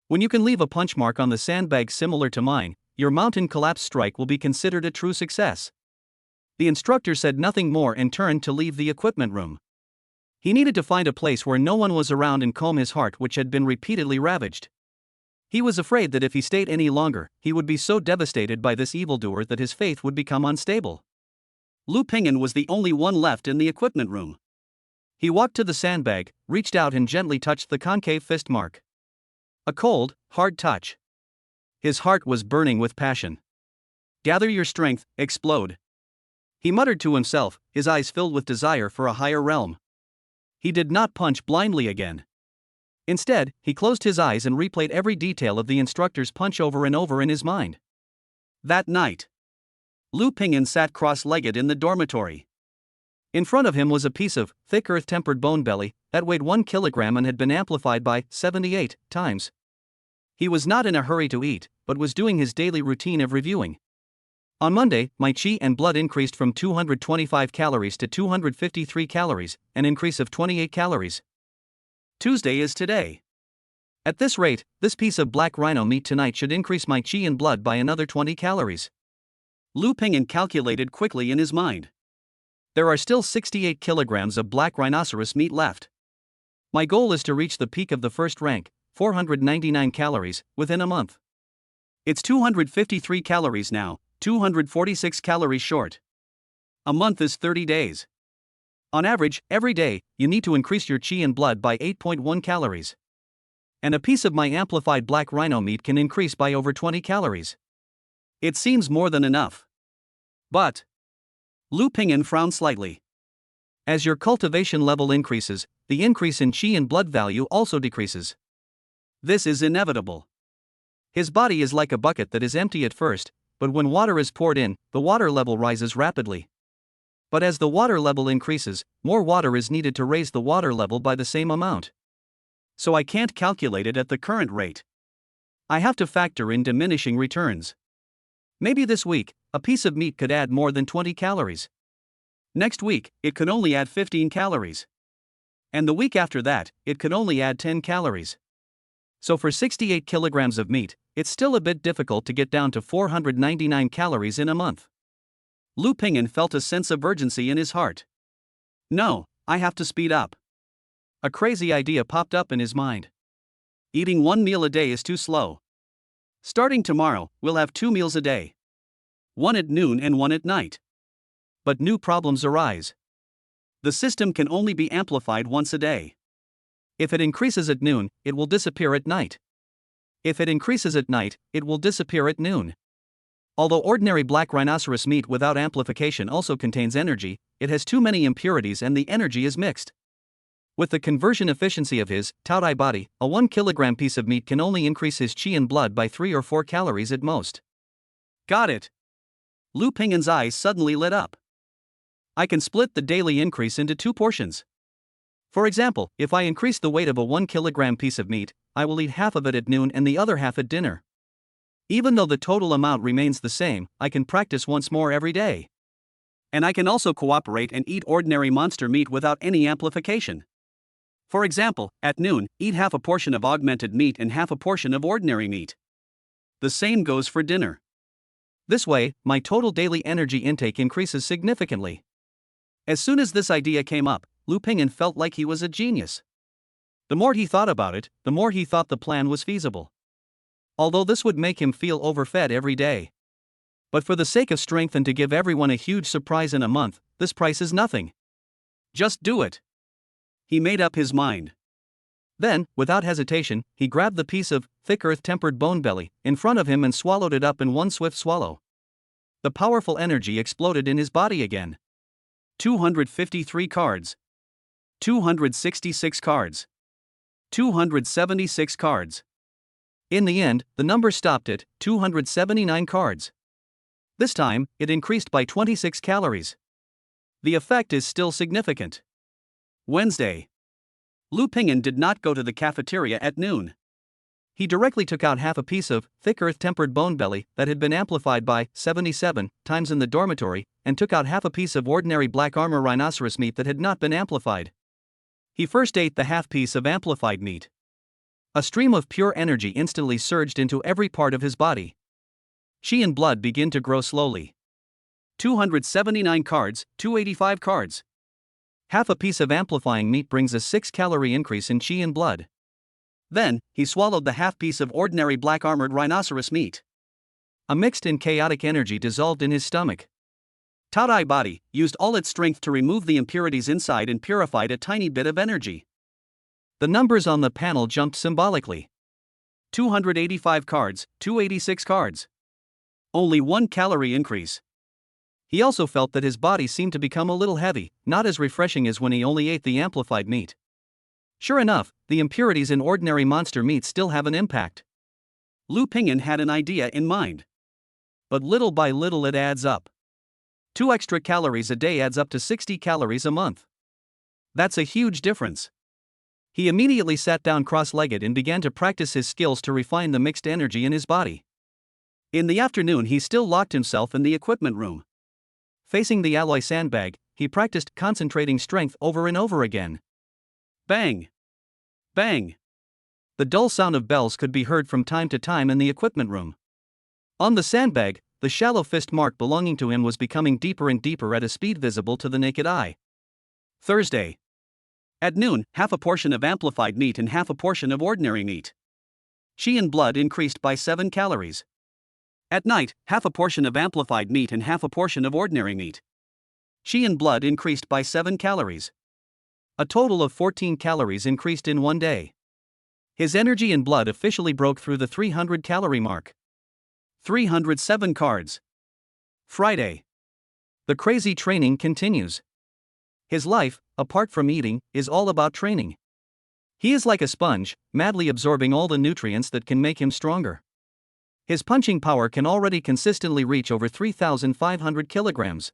When you can leave a punch mark on the sandbag similar to mine, your mountain collapse strike will be considered a true success. The instructor said nothing more and turned to leave the equipment room. He needed to find a place where no one was around and calm his heart, which had been repeatedly ravaged. He was afraid that if he stayed any longer, he would be so devastated by this evildoer that his faith would become unstable. Lu Pingyan was the only one left in the equipment room. He walked to the sandbag, reached out and gently touched the concave fist mark. A cold, hard touch. His heart was burning with passion. Gather your strength, explode. He muttered to himself, his eyes filled with desire for a higher realm. He did not punch blindly again. Instead, he closed his eyes and replayed every detail of the instructor's punch over and over in his mind. That night, Lu Pingyan sat cross-legged in the dormitory. In front of him was a piece of thick earth-tempered bone belly that weighed 1 kilogram and had been amplified by 78 times. He was not in a hurry to eat, but was doing his daily routine of reviewing. On Monday, my Qi and blood increased from 225 calories to 253 calories, an increase of 28 calories. Tuesday is today. At this rate, this piece of black rhino meat tonight should increase my Qi and blood by another 20 calories. Lu Pingyan calculated quickly in his mind. There are still 68 kilograms of black rhinoceros meat left. My goal is to reach the peak of the first rank, 499 calories, within a month. It's 253 calories now, 246 calories short. A month is 30 days. On average, every day, you need to increase your Qi and blood by 8.1 calories. And a piece of my amplified black rhino meat can increase by over 20 calories. It seems more than enough. But Lu Pingyan frowned slightly. As your cultivation level increases, the increase in Qi and blood value also decreases. This is inevitable. His body is like a bucket that is empty at first, but when water is poured in, the water level rises rapidly. But as the water level increases, more water is needed to raise the water level by the same amount. So I can't calculate it at the current rate. I have to factor in diminishing returns. Maybe this week, a piece of meat could add more than 20 calories. Next week, it could only add 15 calories. And the week after that, it could only add 10 calories. So for 68 kilograms of meat, it's still a bit difficult to get down to 499 calories in a month. Lu Pingyan felt a sense of urgency in his heart. No, I have to speed up. A crazy idea popped up in his mind. Eating one meal a day is too slow. Starting tomorrow, we'll have 2 meals a day. One at noon and one at night. But new problems arise. The system can only be amplified once a day. If it increases at noon, it will disappear at night. If it increases at night, it will disappear at noon. Although ordinary black rhinoceros meat without amplification also contains energy, it has too many impurities and the energy is mixed. With the conversion efficiency of his Taodai body, a 1 kilogram piece of meat can only increase his Qi and blood by 3 or 4 calories at most. Got it. Lu Pingyan's eyes suddenly lit up. I can split the daily increase into 2 portions. For example, if I increase the weight of a 1 kilogram piece of meat, I will eat half of it at noon and the other half at dinner. Even though the total amount remains the same, I can practice once more every day. And I can also cooperate and eat ordinary monster meat without any amplification. For example, at noon, eat half a portion of augmented meat and half a portion of ordinary meat. The same goes for dinner. This way, my total daily energy intake increases significantly. As soon as this idea came up, Lu Pingyan felt like he was a genius. The more he thought about it, the more he thought the plan was feasible. Although this would make him feel overfed every day. But for the sake of strength and to give everyone a huge surprise in a month, this price is nothing. Just do it. He made up his mind. Then, without hesitation, he grabbed the piece of thick earth-tempered bone belly in front of him and swallowed it up in one swift swallow. The powerful energy exploded in his body again. 253 cards. 266 cards. 276 cards. In the end, the number stopped at 279 cards. This time, it increased by 26 calories. The effect is still significant. Wednesday. Lu Ping'an did not go to the cafeteria at noon. He directly took out half a piece of thick earth-tempered bone belly that had been amplified by 77 times in the dormitory, and took out half a piece of ordinary black armor rhinoceros meat that had not been amplified. He first ate the half piece of amplified meat. A stream of pure energy instantly surged into every part of his body. Qi and blood began to grow slowly. 279 cards, 285 cards. Half a piece of amplifying meat brings a 6-calorie increase in Qi and blood. Then, he swallowed the half piece of ordinary black armored rhinoceros meat. A mixed and chaotic energy dissolved in his stomach. Taodai body used all its strength to remove the impurities inside and purified a tiny bit of energy. The numbers on the panel jumped symbolically. 285 cards, 286 cards. Only 1 calorie increase. He also felt that his body seemed to become a little heavy, not as refreshing as when he only ate the amplified meat. Sure enough, the impurities in ordinary monster meat still have an impact. Lu Ping'an had an idea in mind. But little by little it adds up. 2 extra calories a day adds up to 60 calories a month. That's a huge difference. He immediately sat down cross-legged and began to practice his skills to refine the mixed energy in his body. In the afternoon he still locked himself in the equipment room. Facing the alloy sandbag, he practiced concentrating strength over and over again. Bang! Bang! The dull sound of bells could be heard from time to time in the equipment room. On the sandbag, the shallow fist mark belonging to him was becoming deeper and deeper at a speed visible to the naked eye. Thursday. At noon, half a portion of amplified meat and half a portion of ordinary meat. Qi and blood increased by 7 calories. At night, half a portion of amplified meat and half a portion of ordinary meat. Qi and blood increased by 7 calories. A total of 14 calories increased in one day. His energy and blood officially broke through the 300-calorie mark. 307 cards. Friday. The crazy training continues. His life, apart from eating, is all about training. He is like a sponge, madly absorbing all the nutrients that can make him stronger. His punching power can already consistently reach over 3,500 kilograms.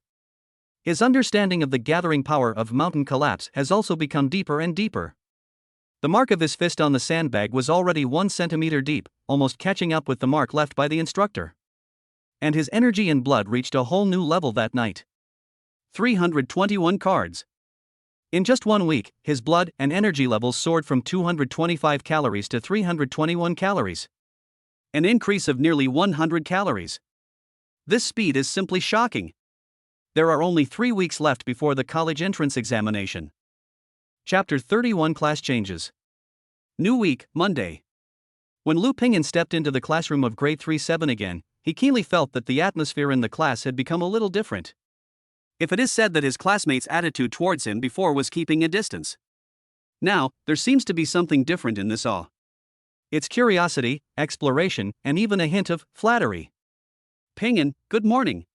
His understanding of the gathering power of mountain collapse has also become deeper and deeper. The mark of his fist on the sandbag was already 1 centimeter deep, almost catching up with the mark left by the instructor. And his energy and blood reached a whole new level that night. 321 cards. In just 1 week, his blood and energy levels soared from 225 calories to 321 calories. An increase of nearly 100 calories. This speed is simply shocking. There are only 3 weeks left before the college entrance examination. Chapter 31 Class Changes. New week, Monday. When Lu Ping'an stepped into the classroom of grade 3-7 again, he keenly felt that the atmosphere in the class had become a little different. If it is said that his classmates' attitude towards him before was keeping a distance, now, there seems to be something different in this awe. It's curiosity, exploration, and even a hint of flattery. Ping'an, good morning.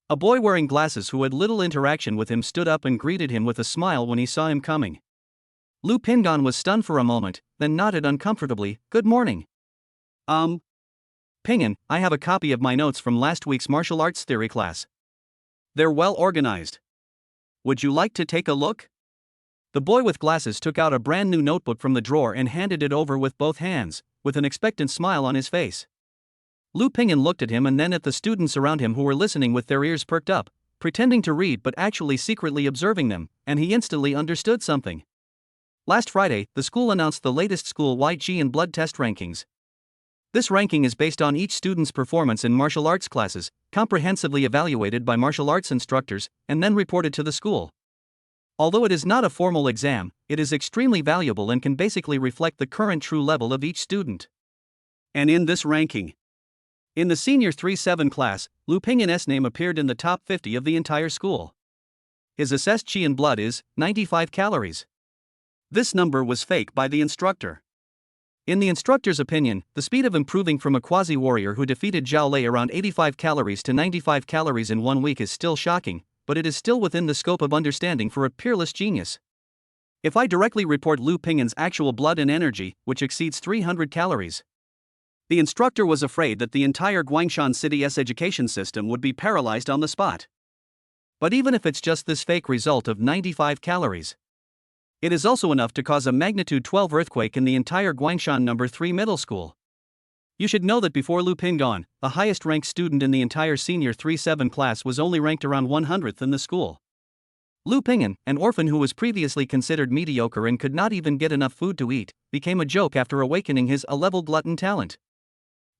A boy wearing glasses who had little interaction with him stood up and greeted him with a smile when he saw him coming. Lu Ping'an was stunned for a moment, then nodded uncomfortably, good morning. Ping'an, I have a copy of my notes from last week's martial arts theory class. They're well organized. Would you like to take a look? The boy with glasses took out a brand new notebook from the drawer and handed it over with both hands, with an expectant smile on his face. Lu Ping'an looked at him and then at the students around him who were listening with their ears perked up, pretending to read but actually secretly observing them, and he instantly understood something. Last Friday, the school announced the latest school-wide Qi and blood test rankings. This ranking is based on each student's performance in martial arts classes, comprehensively evaluated by martial arts instructors, and then reported to the school. Although it is not a formal exam, it is extremely valuable and can basically reflect the current true level of each student. And in this ranking, in the senior 3-7 class, Lu Ping'an's name appeared in the top 50 of the entire school. His assessed Qi in blood is 95 calories. This number was fake by the instructor. In the instructor's opinion, the speed of improving from a quasi-warrior who defeated Zhao Lei around 85 calories to 95 calories in 1 week is still shocking, but it is still within the scope of understanding for a peerless genius. If I directly report Lu Ping'an's actual blood and energy, which exceeds 300 calories, the instructor was afraid that the entire Guangshan City's education system would be paralyzed on the spot. But even if it's just this fake result of 95 calories, it is also enough to cause a magnitude 12 earthquake in the entire Guangshan No. 3 middle school. You should know that before Lu Ping'an, the highest ranked student in the entire senior 3-7 class was only ranked around 100th in the school. Lu Ping'an, an orphan who was previously considered mediocre and could not even get enough food to eat, became a joke after awakening his A-level glutton talent.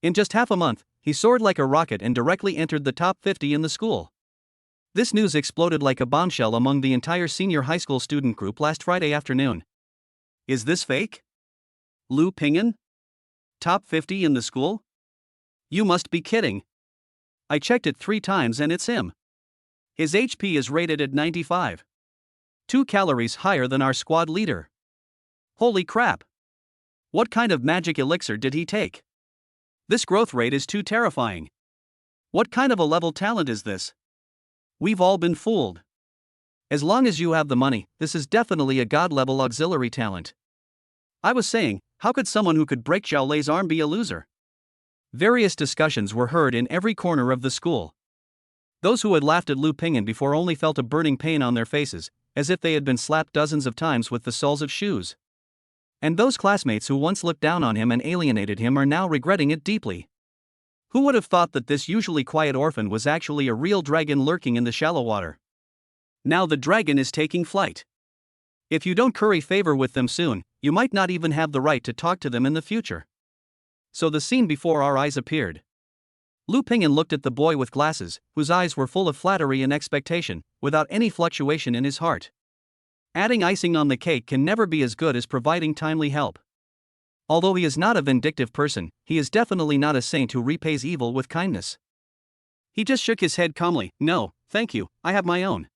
In just half a month, he soared like a rocket and directly entered the top 50 in the school. This news exploded like a bombshell among the entire senior high school student group last Friday afternoon. Is this fake? Lu Ping'an? Top 50 in the school? You must be kidding. I checked it 3 times and it's him. His HP is rated at 95. 2 calories higher than our squad leader. Holy crap! What kind of magic elixir did he take? This growth rate is too terrifying. What kind of a level talent is this? We've all been fooled. As long as you have the money, this is definitely a god-level auxiliary talent. I was saying, how could someone who could break Zhao Lei's arm be a loser? Various discussions were heard in every corner of the school. Those who had laughed at Lu Ping'an before only felt a burning pain on their faces, as if they had been slapped dozens of times with the soles of shoes. And those classmates who once looked down on him and alienated him are now regretting it deeply. Who would have thought that this usually quiet orphan was actually a real dragon lurking in the shallow water? Now the dragon is taking flight. If you don't curry favor with them soon, you might not even have the right to talk to them in the future. So the scene before our eyes appeared. Lu Ping'an looked at the boy with glasses, whose eyes were full of flattery and expectation, without any fluctuation in his heart. Adding icing on the cake can never be as good as providing timely help. Although he is not a vindictive person, he is definitely not a saint who repays evil with kindness. He just shook his head calmly. No, thank you, I have my own.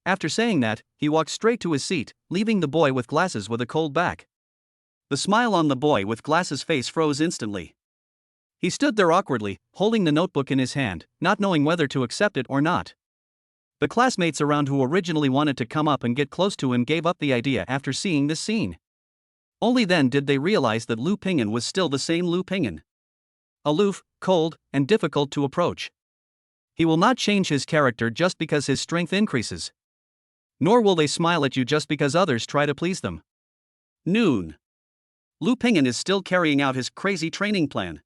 After saying that, he walked straight to his seat, leaving the boy with glasses with a cold back. The smile on the boy with glasses' face froze instantly. He stood there awkwardly, holding the notebook in his hand, not knowing whether to accept it or not. The classmates around who originally wanted to come up and get close to him gave up the idea after seeing this scene. Only then did they realize that Lu Ping'an was still the same Lu Ping'an. Aloof, cold, and difficult to approach. He will not change his character just because his strength increases. Nor will they smile at you just because others try to please them. Noon. Lu Ping'an is still carrying out his crazy training plan.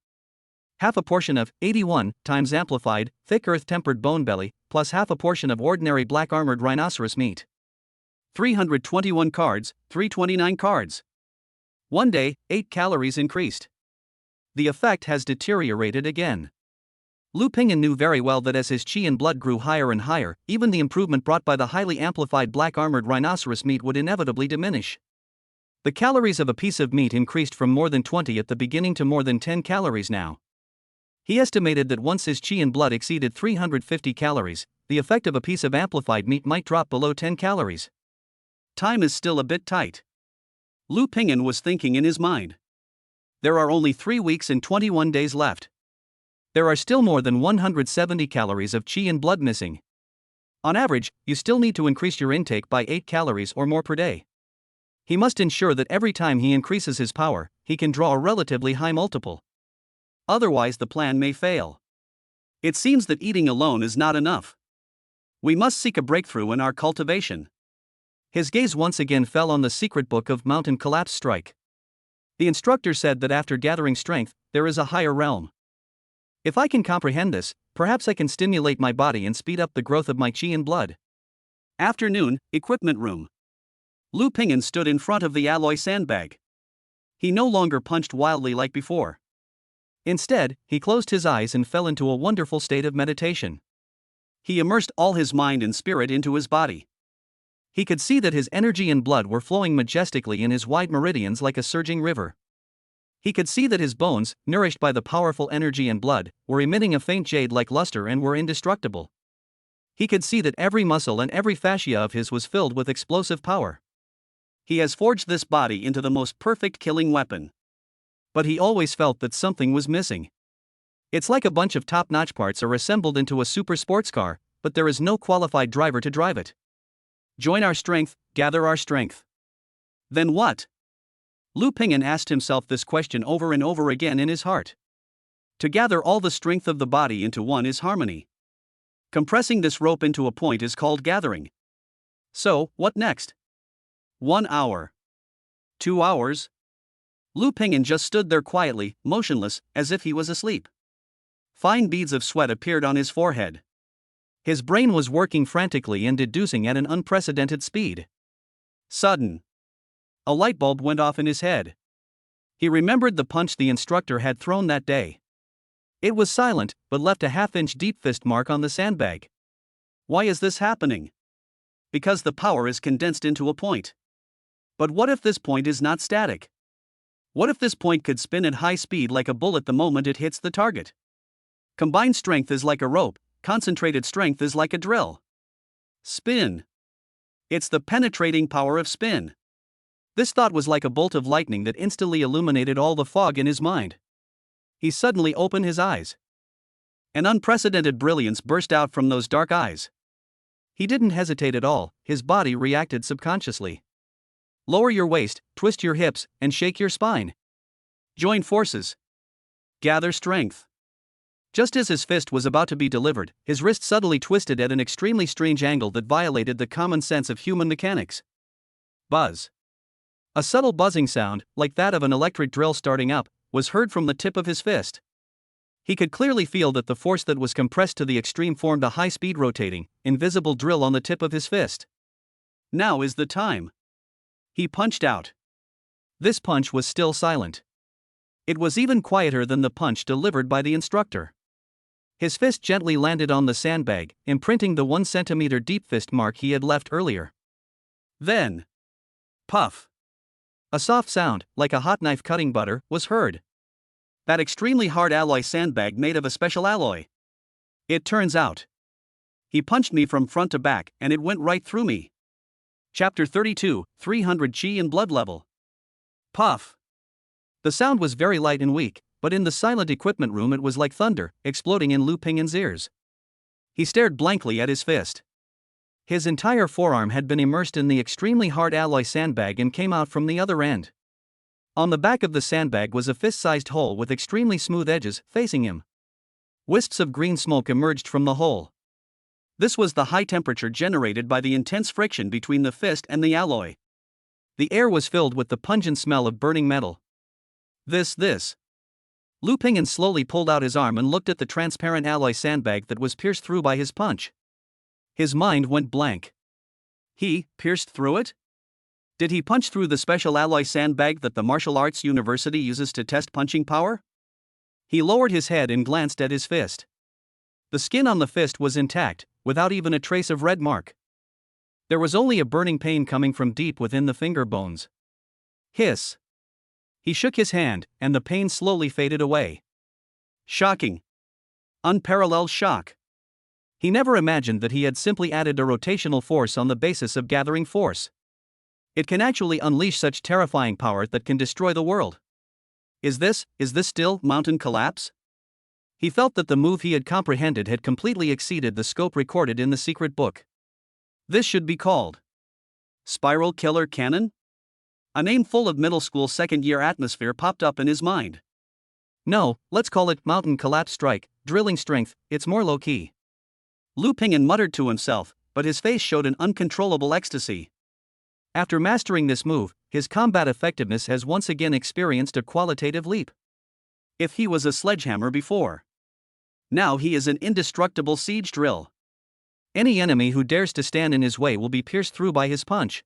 Half a portion of 81 times amplified, thick earth-tempered bone belly, plus half a portion of ordinary black-armored rhinoceros meat. 321 cards, 329 cards. One day, 8 calories increased. The effect has deteriorated again. Lu Ping'an knew very well that as his Qi and blood grew higher and higher, even the improvement brought by the highly amplified black-armored rhinoceros meat would inevitably diminish. The calories of a piece of meat increased from more than 20 at the beginning to more than 10 calories now. He estimated that once his Qi and blood exceeded 350 calories, the effect of a piece of amplified meat might drop below 10 calories. Time is still a bit tight. Lu Ping'an was thinking in his mind. There are only 3 weeks and 21 days left. There are still more than 170 calories of Qi and blood missing. On average, you still need to increase your intake by 8 calories or more per day. He must ensure that every time he increases his power, he can draw a relatively high multiple. Otherwise the plan may fail. It seems that eating alone is not enough. We must seek a breakthrough in our cultivation. His gaze once again fell on the secret book of Mountain Collapse Strike. The instructor said that after gathering strength, there is a higher realm. If I can comprehend this, perhaps I can stimulate my body and speed up the growth of my Qi and blood. Afternoon, equipment room. Lu Ping'an stood in front of the alloy sandbag. He no longer punched wildly like before. Instead, he closed his eyes and fell into a wonderful state of meditation. He immersed all his mind and spirit into his body. He could see that his energy and blood were flowing majestically in his wide meridians like a surging river. He could see that his bones, nourished by the powerful energy and blood, were emitting a faint jade-like luster and were indestructible. He could see that every muscle and every fascia of his was filled with explosive power. He has forged this body into the most perfect killing weapon. But he always felt that something was missing. It's like a bunch of top-notch parts are assembled into a super sports car, but there is no qualified driver to drive it. Join our strength, gather our strength. Then what? Lu Ping'an asked himself this question over and over again in his heart. To gather all the strength of the body into one is harmony. Compressing this rope into a point is called gathering. So, what next? 1 hour. 2 hours. Lu Ping'an just stood there quietly, motionless, as if he was asleep. Fine beads of sweat appeared on his forehead. His brain was working frantically and deducing at an unprecedented speed. Sudden. A light bulb went off in his head. He remembered the punch the instructor had thrown that day. It was silent, but left a half-inch deep fist mark on the sandbag. Why is this happening? Because the power is condensed into a point. But what if this point is not static? What if this point could spin at high speed like a bullet the moment it hits the target? Combined strength is like a rope, concentrated strength is like a drill. Spin. It's the penetrating power of spin. This thought was like a bolt of lightning that instantly illuminated all the fog in his mind. He suddenly opened his eyes. An unprecedented brilliance burst out from those dark eyes. He didn't hesitate at all, his body reacted subconsciously. Lower your waist, twist your hips, and shake your spine. Join forces. Gather strength. Just as his fist was about to be delivered, his wrist suddenly twisted at an extremely strange angle that violated the common sense of human mechanics. Buzz. A subtle buzzing sound, like that of an electric drill starting up, was heard from the tip of his fist. He could clearly feel that the force that was compressed to the extreme formed a high-speed rotating, invisible drill on the tip of his fist. Now is the time. He punched out. This punch was still silent. It was even quieter than the punch delivered by the instructor. His fist gently landed on the sandbag, imprinting the 1 centimeter deep fist mark he had left earlier. Then, puff. A soft sound, like a hot knife cutting butter, was heard. That extremely hard alloy sandbag made of a special alloy. It turns out. He punched me from front to back, and it went right through me. Chapter 32, 300 Qi and Blood Level. Puff. The sound was very light and weak, but in the silent equipment room it was like thunder, exploding in Lu Ping'an's ears. He stared blankly at his fist. His entire forearm had been immersed in the extremely hard alloy sandbag and came out from the other end. On the back of the sandbag was a fist-sized hole with extremely smooth edges facing him. Wisps of green smoke emerged from the hole. This was the high temperature generated by the intense friction between the fist and the alloy. The air was filled with the pungent smell of burning metal. This. Lu Ping'an slowly pulled out his arm and looked at the transparent alloy sandbag that was pierced through by his punch. His mind went blank. He pierced through it? Did he punch through the special alloy sandbag that the martial arts university uses to test punching power? He lowered his head and glanced at his fist. The skin on the fist was intact, without even a trace of red mark. There was only a burning pain coming from deep within the finger bones. Hiss. He shook his hand, and the pain slowly faded away. Shocking. Unparalleled shock. He never imagined that he had simply added a rotational force on the basis of gathering force. It can actually unleash such terrifying power that can destroy the world. Is this still mountain collapse? He felt that the move he had comprehended had completely exceeded the scope recorded in the secret book. This should be called Spiral Killer Cannon? A name full of middle school second-year atmosphere popped up in his mind. No, let's call it Mountain Collapse Strike, Drilling Strength, it's more low-key. Lu Ping'an muttered to himself, but his face showed an uncontrollable ecstasy. After mastering this move, his combat effectiveness has once again experienced a qualitative leap. If he was a sledgehammer before, now he is an indestructible siege drill. Any enemy who dares to stand in his way will be pierced through by his punch.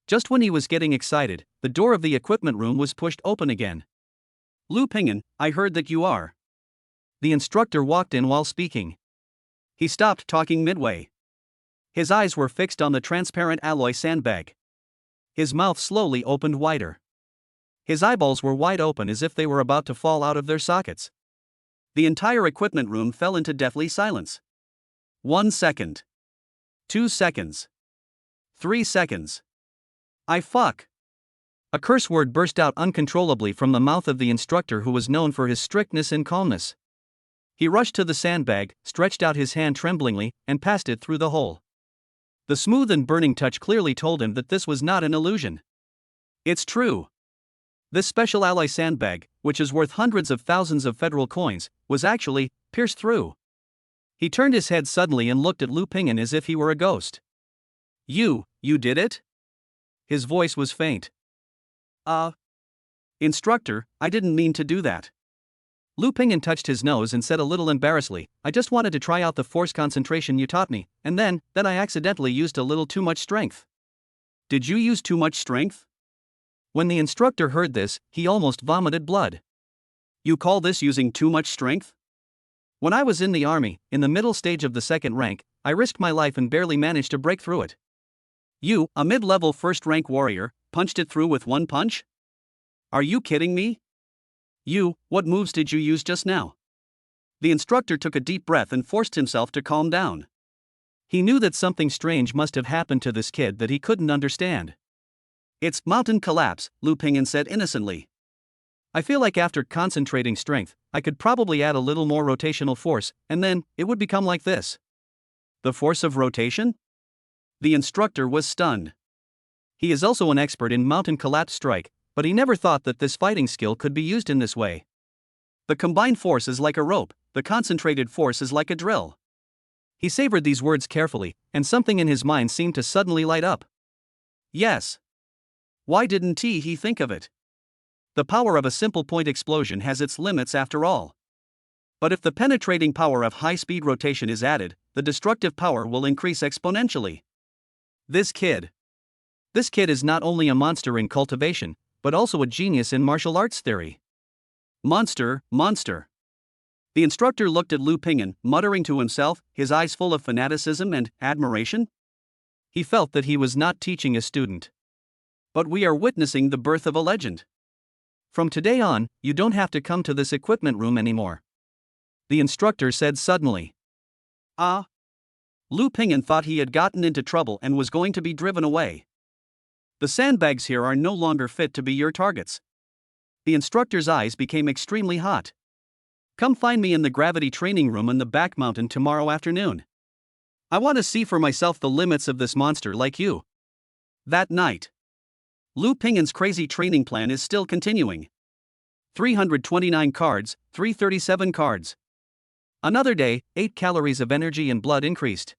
Just when he was getting excited, the door of the equipment room was pushed open again. Lu Ping'an, I heard that you are. The instructor walked in while speaking. He stopped talking midway. His eyes were fixed on the transparent alloy sandbag. His mouth slowly opened wider. His eyeballs were wide open as if they were about to fall out of their sockets. The entire equipment room fell into deathly silence. 1 second. 2 seconds. 3 seconds. I fuck. A curse word burst out uncontrollably from the mouth of the instructor, who was known for his strictness and calmness. He rushed to the sandbag, stretched out his hand tremblingly, and passed it through the hole. The smooth and burning touch clearly told him that this was not an illusion. It's true. This special alloy sandbag, which is worth hundreds of thousands of federal coins, was actually pierced through. He turned his head suddenly and looked at Lu Ping'an as if he were a ghost. You did it?" His voice was faint. Instructor, I didn't mean to do that." Lu Ping'an touched his nose and said a little embarrassedly, "I just wanted to try out the force concentration you taught me, and then I accidentally used a little too much strength." "Did you use too much strength?" When the instructor heard this, he almost vomited blood. "You call this using too much strength?" "When I was in the army, in the middle stage of the second rank, I risked my life and barely managed to break through it." "You, a mid-level first-rank warrior, punched it through with one punch? Are you kidding me?" What moves did you use just now?" The instructor took a deep breath and forced himself to calm down. He knew that something strange must have happened to this kid that he couldn't understand. "It's mountain collapse," Lu Ping'an said innocently. "I feel like after concentrating strength, I could probably add a little more rotational force, and then it would become like this." "The force of rotation?" The instructor was stunned. He is also an expert in mountain collapse strike, but he never thought that this fighting skill could be used in this way. "The combined force is like a rope, the concentrated force is like a drill." He savored these words carefully, and something in his mind seemed to suddenly light up. Yes. Why didn't he think of it? The power of a simple point explosion has its limits after all. But if the penetrating power of high-speed rotation is added, the destructive power will increase exponentially. This kid is not only a monster in cultivation, but also a genius in martial arts theory. Monster. The instructor looked at Lu Ping'an, muttering to himself, his eyes full of fanaticism and admiration. He felt that he was not teaching a student. But we are witnessing the birth of a legend. From today on, you don't have to come to this equipment room anymore," the instructor said suddenly. Lu Ping'an thought he had gotten into trouble and was going to be driven away. "The sandbags here are no longer fit to be your targets." The instructor's eyes became extremely hot. "Come find me in the gravity training room in the back mountain tomorrow afternoon. I want to see for myself the limits of this monster like you." That night, Lu Ping'an's crazy training plan is still continuing. 329 cards, 337 cards. Another day, 8 calories of energy and blood increased.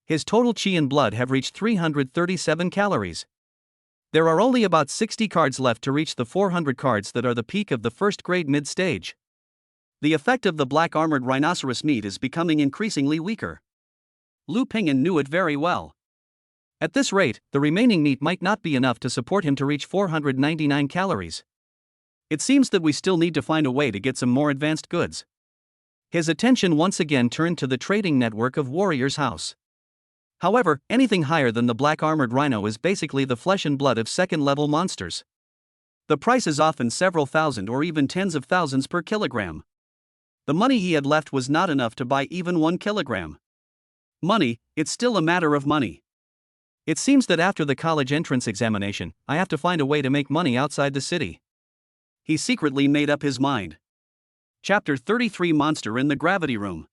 His total chi and blood have reached 337 calories. There are only about 60 cards left to reach the 400 cards that are the peak of the first grade mid-stage. The effect of the black armored rhinoceros meat is becoming increasingly weaker. Lu Ping'an knew it very well. At this rate, the remaining meat might not be enough to support him to reach 499 calories. It seems that we still need to find a way to get some more advanced goods. His attention once again turned to the trading network of Warrior's House. However, anything higher than the black armored rhino is basically the flesh and blood of second-level monsters. The price is often several thousand or even tens of thousands per kilogram. The money he had left was not enough to buy even 1 kilogram. Money, it's still a matter of money. It seems that after the college entrance examination, I have to find a way to make money outside the city. He secretly made up his mind. Chapter 33 Monster in the Gravity Room.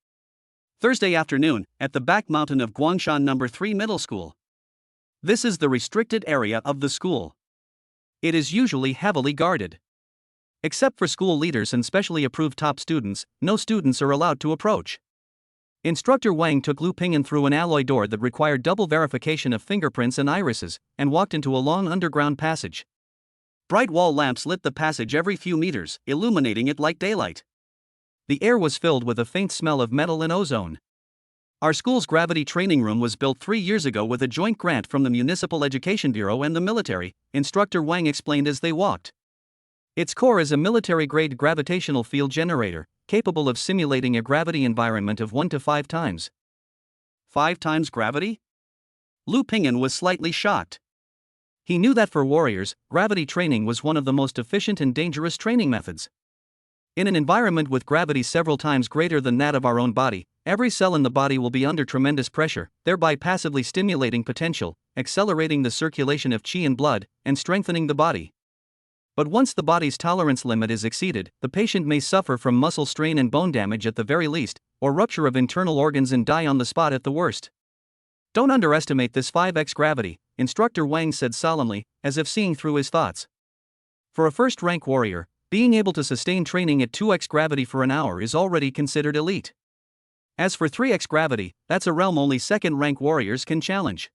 Thursday afternoon, at the back mountain of Guangshan No. 3 Middle School. This is the restricted area of the school. It is usually heavily guarded. Except for school leaders and specially approved top students, no students are allowed to approach. Instructor Wang took Lu Ping'an through an alloy door that required double verification of fingerprints and irises, and walked into a long underground passage. Bright wall lamps lit the passage every few meters, illuminating it like daylight. The air was filled with a faint smell of metal and ozone. Our school's gravity training room was built 3 years ago with a joint grant from the Municipal Education Bureau and the military, Instructor Wang explained as they walked. Its core is a military-grade gravitational field generator, capable of simulating a gravity environment of 1 to 5 times. 5 times gravity? Lu Ping'an was slightly shocked. He knew that for warriors, gravity training was one of the most efficient and dangerous training methods. In an environment with gravity several times greater than that of our own body, every cell in the body will be under tremendous pressure, thereby passively stimulating potential, accelerating the circulation of qi and blood, and strengthening the body. But once the body's tolerance limit is exceeded, the patient may suffer from muscle strain and bone damage at the very least, or rupture of internal organs and die on the spot at the worst. Don't underestimate this 5x gravity, Instructor Wang said solemnly, as if seeing through his thoughts. For a first-rank warrior, being able to sustain training at 2x gravity for an hour is already considered elite. As for 3x gravity, that's a realm only second-rank warriors can challenge.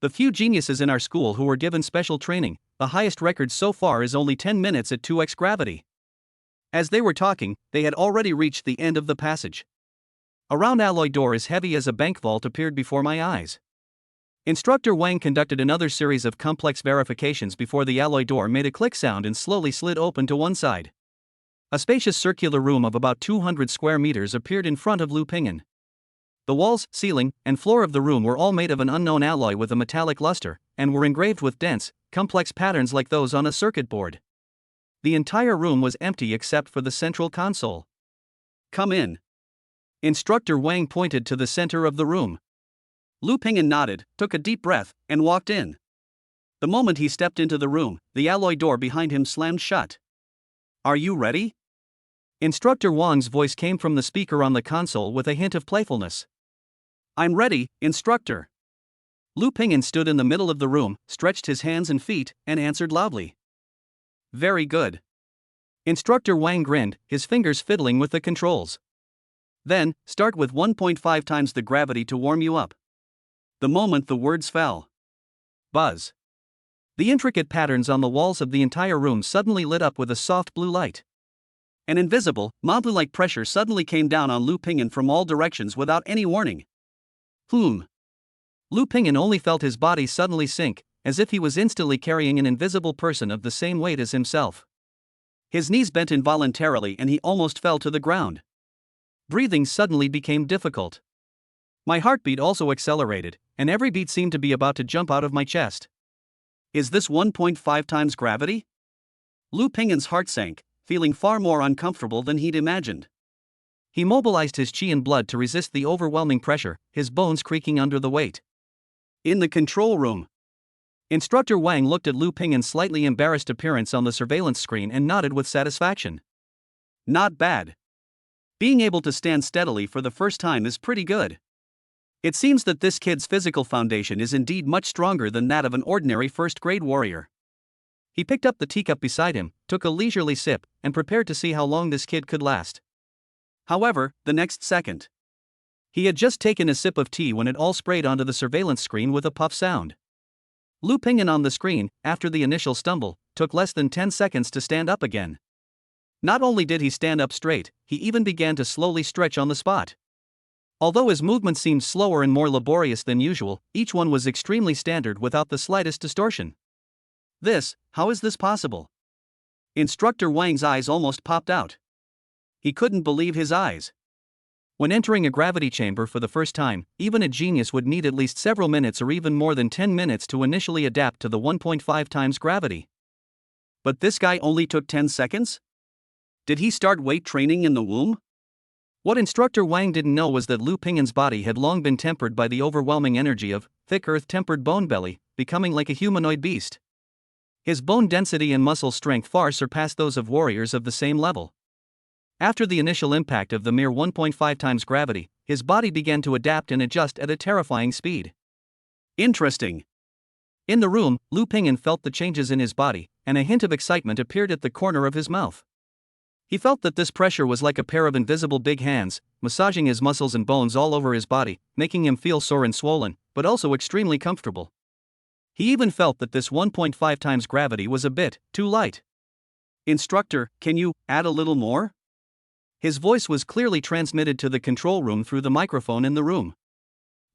The few geniuses in our school who were given special training, the highest record so far is only 10 minutes at 2x gravity. As they were talking, they had already reached the end of the passage. A round alloy door as heavy as a bank vault appeared before my eyes. Instructor Wang conducted another series of complex verifications before the alloy door made a click sound and slowly slid open to one side. A spacious circular room of about 200 square meters appeared in front of Lu Ping'an. The walls, ceiling, and floor of the room were all made of an unknown alloy with a metallic luster, and were engraved with dense, complex patterns like those on a circuit board. The entire room was empty except for the central console. "Come in." Instructor Wang pointed to the center of the room. Lu Ping'an nodded, took a deep breath, and walked in. The moment he stepped into the room, the alloy door behind him slammed shut. "Are you ready?" Instructor Wang's voice came from the speaker on the console with a hint of playfulness. "I'm ready, Instructor." Lu Ping'an stood in the middle of the room, stretched his hands and feet, and answered loudly. "Very good." Instructor Wang grinned, his fingers fiddling with the controls. "Then, start with 1.5 times the gravity to warm you up." The moment the words fell. Buzz. The intricate patterns on the walls of the entire room suddenly lit up with a soft blue light. An invisible, Mabu-like pressure suddenly came down on Lu Ping'an from all directions without any warning. Lu Ping'an only felt his body suddenly sink, as if he was instantly carrying an invisible person of the same weight as himself. His knees bent involuntarily and he almost fell to the ground. Breathing suddenly became difficult. My heartbeat also accelerated, and every beat seemed to be about to jump out of my chest. Is this 1.5 times gravity? Lu Ping'an's heart sank, feeling far more uncomfortable than he'd imagined. He mobilized his qi and blood to resist the overwhelming pressure, his bones creaking under the weight. In the control room, Instructor Wang looked at Lu Ping'an's slightly embarrassed appearance on the surveillance screen and nodded with satisfaction. Not bad. Being able to stand steadily for the first time is pretty good. It seems that this kid's physical foundation is indeed much stronger than that of an ordinary first-grade warrior. He picked up the teacup beside him, took a leisurely sip, and prepared to see how long this kid could last. However, the next second, he had just taken a sip of tea when it all sprayed onto the surveillance screen with a puff sound. Lu Ping'an on the screen, after the initial stumble, took less than 10 seconds to stand up again. Not only did he stand up straight, he even began to slowly stretch on the spot. Although his movements seemed slower and more laborious than usual, each one was extremely standard without the slightest distortion. How is this possible? Instructor Wang's eyes almost popped out. He couldn't believe his eyes. When entering a gravity chamber for the first time, even a genius would need at least several minutes or even more than 10 minutes to initially adapt to the 1.5 times gravity. But this guy only took 10 seconds? Did he start weight training in the womb? What Instructor Wang didn't know was that Lu Ping'an's body had long been tempered by the overwhelming energy of thick earth-tempered bone belly, becoming like a humanoid beast. His bone density and muscle strength far surpassed those of warriors of the same level. After the initial impact of the mere 1.5 times gravity, his body began to adapt and adjust at a terrifying speed. Interesting. In the room, Lu Ping'an felt the changes in his body, and a hint of excitement appeared at the corner of his mouth. He felt that this pressure was like a pair of invisible big hands, massaging his muscles and bones all over his body, making him feel sore and swollen, but also extremely comfortable. He even felt that this 1.5 times gravity was a bit too light. Instructor, can you add a little more? His voice was clearly transmitted to the control room through the microphone in the room.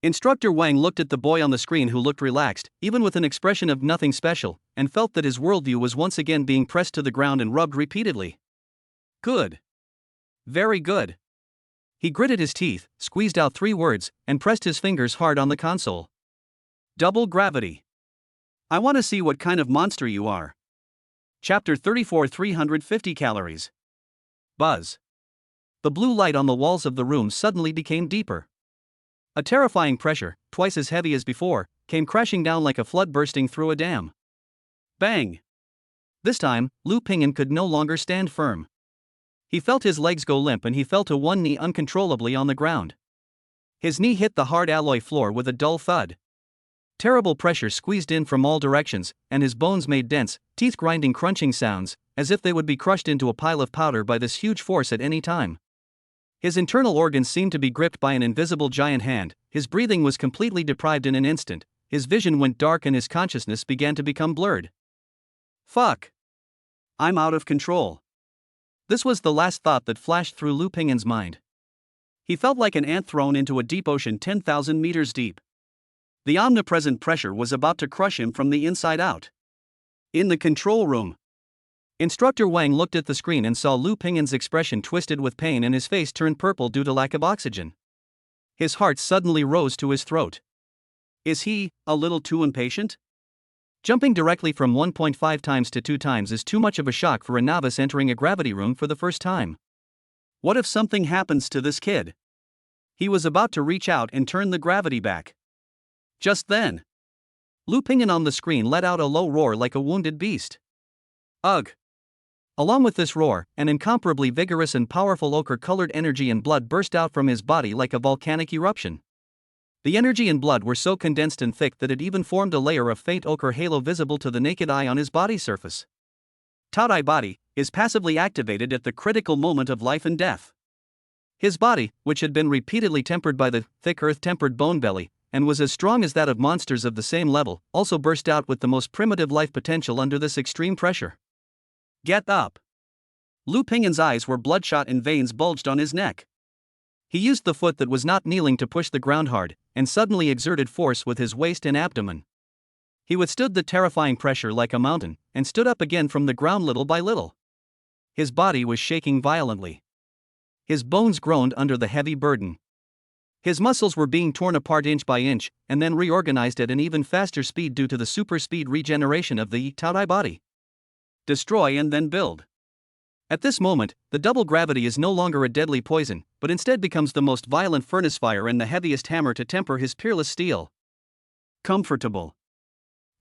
Instructor Wang looked at the boy on the screen who looked relaxed, even with an expression of nothing special, and felt that his worldview was once again being pressed to the ground and rubbed repeatedly. Good. Very good. He gritted his teeth, squeezed out 3 words, and pressed his fingers hard on the console. Double gravity. I want to see what kind of monster you are. Chapter 34 350 calories. Buzz. The blue light on the walls of the room suddenly became deeper. A terrifying pressure, twice as heavy as before, came crashing down like a flood bursting through a dam. Bang! This time, Lu Pingyan could no longer stand firm. He felt his legs go limp and he fell to one knee uncontrollably on the ground. His knee hit the hard alloy floor with a dull thud. Terrible pressure squeezed in from all directions, and his bones made dense, teeth-grinding crunching sounds, as if they would be crushed into a pile of powder by this huge force at any time. His internal organs seemed to be gripped by an invisible giant hand, his breathing was completely deprived in an instant, his vision went dark and his consciousness began to become blurred. Fuck! I'm out of control. This was the last thought that flashed through Lu Pingyan's mind. He felt like an ant thrown into a deep ocean 10,000 meters deep. The omnipresent pressure was about to crush him from the inside out. In the control room, Instructor Wang looked at the screen and saw Lu Pingyan's expression twisted with pain and his face turned purple due to lack of oxygen. His heart suddenly rose to his throat. Is he a little too impatient? Jumping directly from 1.5 times to 2 times is too much of a shock for a novice entering a gravity room for the first time. What if something happens to this kid? He was about to reach out and turn the gravity back. Just then, Lu Pingyan on the screen let out a low roar like a wounded beast. Ugh! Along with this roar, an incomparably vigorous and powerful ochre-colored energy and blood burst out from his body like a volcanic eruption. The energy and blood were so condensed and thick that it even formed a layer of faint ochre halo visible to the naked eye on his body surface. Taodai body is passively activated at the critical moment of life and death. His body, which had been repeatedly tempered by the thick earth-tempered bone belly, and was as strong as that of monsters of the same level, also burst out with the most primitive life potential under this extreme pressure. Get up! Lu Pingyan's eyes were bloodshot and veins bulged on his neck. He used the foot that was not kneeling to push the ground hard, and suddenly exerted force with his waist and abdomen. He withstood the terrifying pressure like a mountain, and stood up again from the ground little by little. His body was shaking violently. His bones groaned under the heavy burden. His muscles were being torn apart inch by inch, and then reorganized at an even faster speed due to the super speed regeneration of the Taodai body. Destroy and then build. At this moment, the double gravity is no longer a deadly poison, but instead becomes the most violent furnace fire and the heaviest hammer to temper his peerless steel. Comfortable.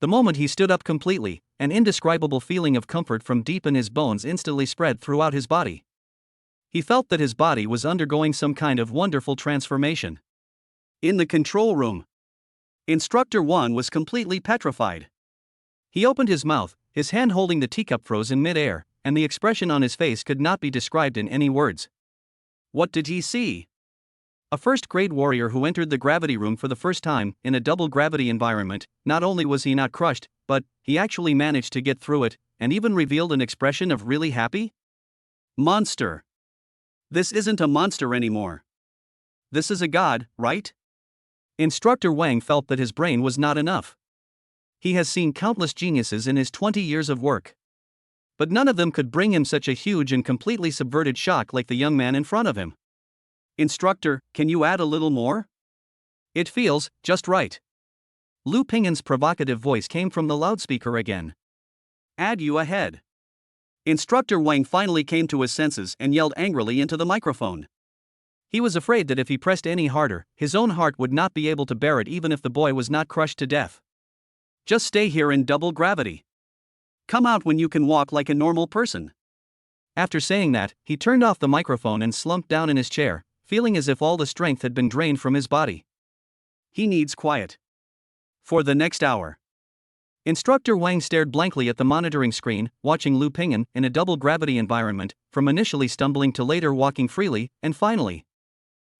The moment he stood up completely, an indescribable feeling of comfort from deep in his bones instantly spread throughout his body. He felt that his body was undergoing some kind of wonderful transformation. In the control room, Instructor 1 was completely petrified. He opened his mouth, his hand holding the teacup froze in mid-air, and the expression on his face could not be described in any words. What did he see? A first-grade warrior who entered the gravity room for the first time in a double-gravity environment. Not only was he not crushed, but he actually managed to get through it, and even revealed an expression of really happy? Monster. This isn't a monster anymore. This is a god, right? Instructor Wang felt that his brain was not enough. He has seen countless geniuses in his 20 years of work. But none of them could bring him such a huge and completely subverted shock like the young man in front of him. Instructor, can you add a little more? It feels just right. Lu Pingyan's provocative voice came from the loudspeaker again. Add you ahead. Instructor Wang finally came to his senses and yelled angrily into the microphone. He was afraid that if he pressed any harder, his own heart would not be able to bear it even if the boy was not crushed to death. Just stay here in double gravity. Come out when you can walk like a normal person. After saying that, he turned off the microphone and slumped down in his chair, feeling as if all the strength had been drained from his body. He needs quiet. For the next hour. Instructor Wang stared blankly at the monitoring screen, watching Lu Pingyan in a double gravity environment, from initially stumbling to later walking freely, and finally,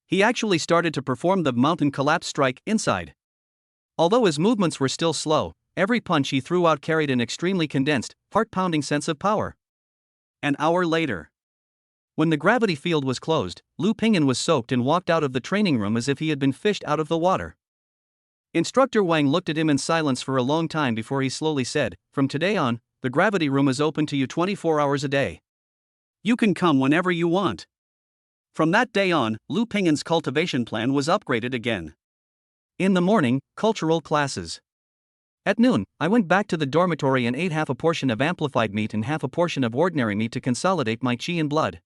he actually started to perform the mountain collapse strike inside. Although his movements were still slow, every punch he threw out carried an extremely condensed, heart-pounding sense of power. An hour later, when the gravity field was closed, Lu Pingyan was soaked and walked out of the training room as if he had been fished out of the water. Instructor Wang looked at him in silence for a long time before he slowly said, "From today on, the gravity room is open to you 24 hours a day. You can come whenever you want." From that day on, Lu Pingyan's cultivation plan was upgraded again. In the morning, cultural classes. At noon, I went back to the dormitory and ate half a portion of amplified meat and half a portion of ordinary meat to consolidate my qi and blood.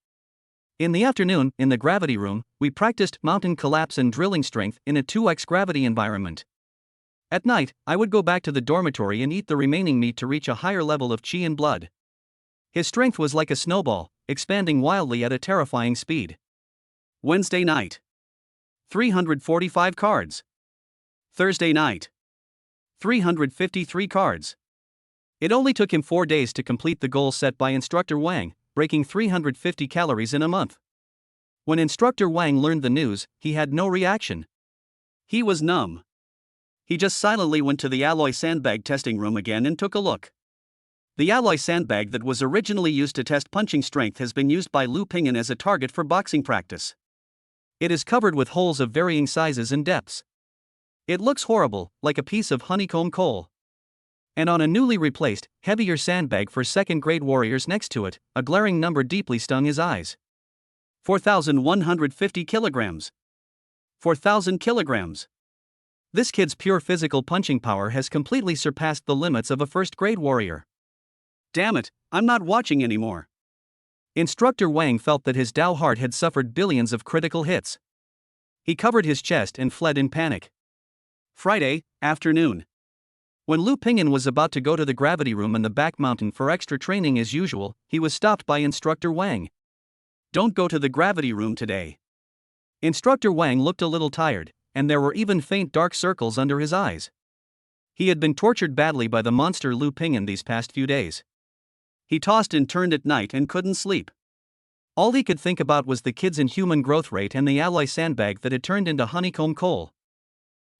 In the afternoon, in the gravity room, we practiced mountain collapse and drilling strength in a 2x gravity environment. At night, I would go back to the dormitory and eat the remaining meat to reach a higher level of Qi in blood. His strength was like a snowball, expanding wildly at a terrifying speed. Wednesday night. 345 cards. Thursday night. 353 cards. It only took him 4 days to complete the goal set by Instructor Wang, breaking 350 calories in a month. When Instructor Wang learned the news, he had no reaction. He was numb. He just silently went to the alloy sandbag testing room again and took a look. The alloy sandbag that was originally used to test punching strength has been used by Lu Pingyan as a target for boxing practice. It is covered with holes of varying sizes and depths. It looks horrible, like a piece of honeycomb coal. And on a newly replaced, heavier sandbag for second-grade warriors next to it, a glaring number deeply stung his eyes. 4,150 kilograms. 4,000 kilograms. This kid's pure physical punching power has completely surpassed the limits of a first-grade warrior. Damn it, I'm not watching anymore. Instructor Wang felt that his Dao heart had suffered billions of critical hits. He covered his chest and fled in panic. Friday afternoon. When Lu Pingyan was about to go to the gravity room in the back mountain for extra training as usual, he was stopped by Instructor Wang. Don't go to the gravity room today. Instructor Wang looked a little tired, and there were even faint dark circles under his eyes. He had been tortured badly by the monster Lu Pingyan these past few days. He tossed and turned at night and couldn't sleep. All he could think about was the kid's inhuman growth rate and the alloy sandbag that had turned into honeycomb coal.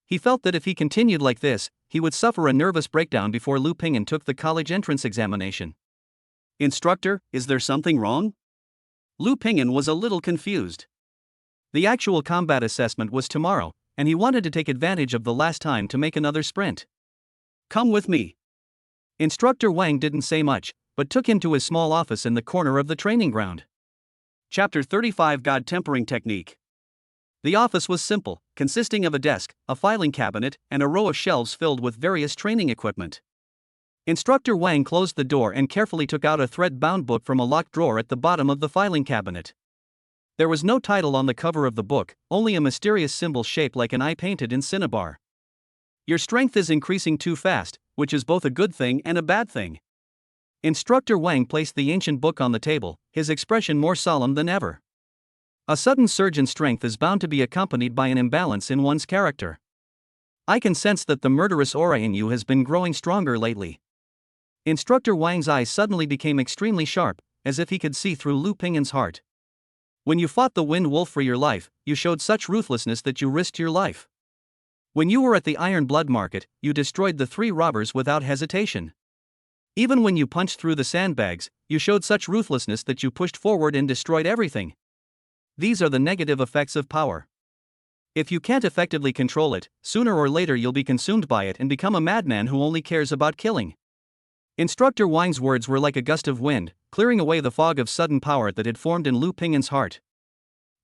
He felt that if he continued like this, he would suffer a nervous breakdown before Lu Pingyan took the college entrance examination. Instructor, is there something wrong? Lu Pingyan was a little confused. The actual combat assessment was tomorrow, and he wanted to take advantage of the last time to make another sprint. Come with me. Instructor Wang didn't say much, but took him to his small office in the corner of the training ground. Chapter 35 God Tempering Technique. The office was simple, consisting of a desk, a filing cabinet, and a row of shelves filled with various training equipment. Instructor Wang closed the door and carefully took out a thread-bound book from a locked drawer at the bottom of the filing cabinet. There was no title on the cover of the book, only a mysterious symbol shaped like an eye painted in cinnabar. Your strength is increasing too fast, which is both a good thing and a bad thing. Instructor Wang placed the ancient book on the table, his expression more solemn than ever. A sudden surge in strength is bound to be accompanied by an imbalance in one's character. I can sense that the murderous aura in you has been growing stronger lately. Instructor Wang's eyes suddenly became extremely sharp, as if he could see through Lu Pingyan's heart. When you fought the Wind Wolf for your life, you showed such ruthlessness that you risked your life. When you were at the Iron Blood Market, you destroyed the 3 robbers without hesitation. Even when you punched through the sandbags, you showed such ruthlessness that you pushed forward and destroyed everything. These are the negative effects of power. If you can't effectively control it, sooner or later you'll be consumed by it and become a madman who only cares about killing. Instructor Wang's words were like a gust of wind, clearing away the fog of sudden power that had formed in Lu Pingyan's heart.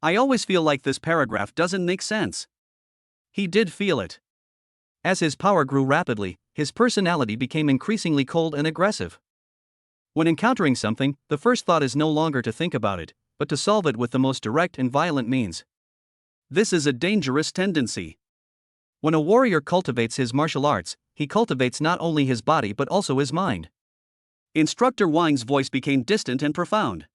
I always feel like this paragraph doesn't make sense. He did feel it. As his power grew rapidly, his personality became increasingly cold and aggressive. When encountering something, the first thought is no longer to think about it, but to solve it with the most direct and violent means. This is a dangerous tendency. When a warrior cultivates his martial arts, he cultivates not only his body but also his mind. Instructor Wang's voice became distant and profound.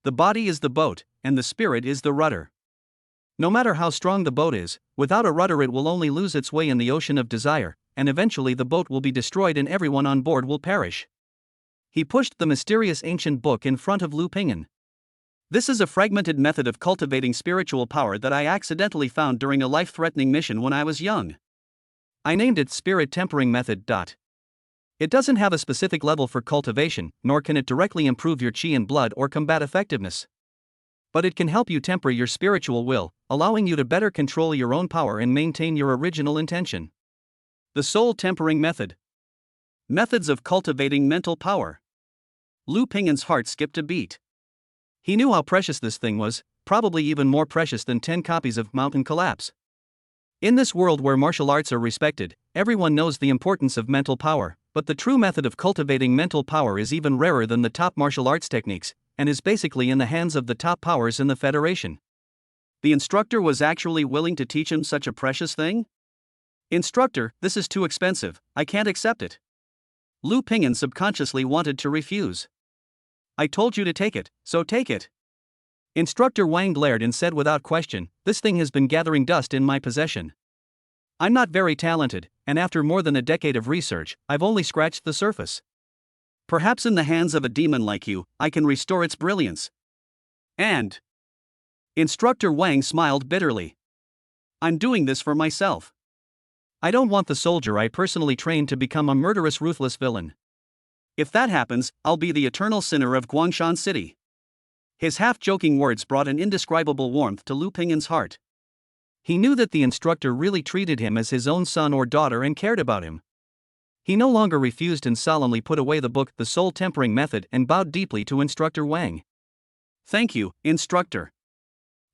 The body is the boat, and the spirit is the rudder. No matter how strong the boat is, without a rudder it will only lose its way in the ocean of desire, and eventually the boat will be destroyed and everyone on board will perish. He pushed the mysterious ancient book in front of Lu Pingyan. This is a fragmented method of cultivating spiritual power that I accidentally found during a life-threatening mission when I was young. I named it Spirit Tempering Method. It doesn't have a specific level for cultivation, nor can it directly improve your Qi in blood or combat effectiveness. But it can help you temper your spiritual will, allowing you to better control your own power and maintain your original intention. The Soul Tempering Method. Methods of cultivating mental power. Lu Pingyan's heart skipped a beat. He knew how precious this thing was, probably even more precious than 10 copies of Mountain Collapse. In this world where martial arts are respected, everyone knows the importance of mental power, but the true method of cultivating mental power is even rarer than the top martial arts techniques, and is basically in the hands of the top powers in the Federation. The instructor was actually willing to teach him such a precious thing? Instructor, this is too expensive, I can't accept it. Lu Ping'an subconsciously wanted to refuse. I told you to take it, so take it. Instructor Wang glared and said without question, this thing has been gathering dust in my possession. I'm not very talented, and after more than a decade of research, I've only scratched the surface. Perhaps in the hands of a demon like you, I can restore its brilliance. And Instructor Wang smiled bitterly. I'm doing this for myself. I don't want the soldier I personally trained to become a murderous, ruthless villain. If that happens, I'll be the eternal sinner of Guangshan City. His half-joking words brought an indescribable warmth to Lu Ping'an's heart. He knew that the instructor really treated him as his own son or daughter and cared about him. He no longer refused and solemnly put away the book, The Soul Tempering Method, and bowed deeply to Instructor Wang. Thank you, Instructor.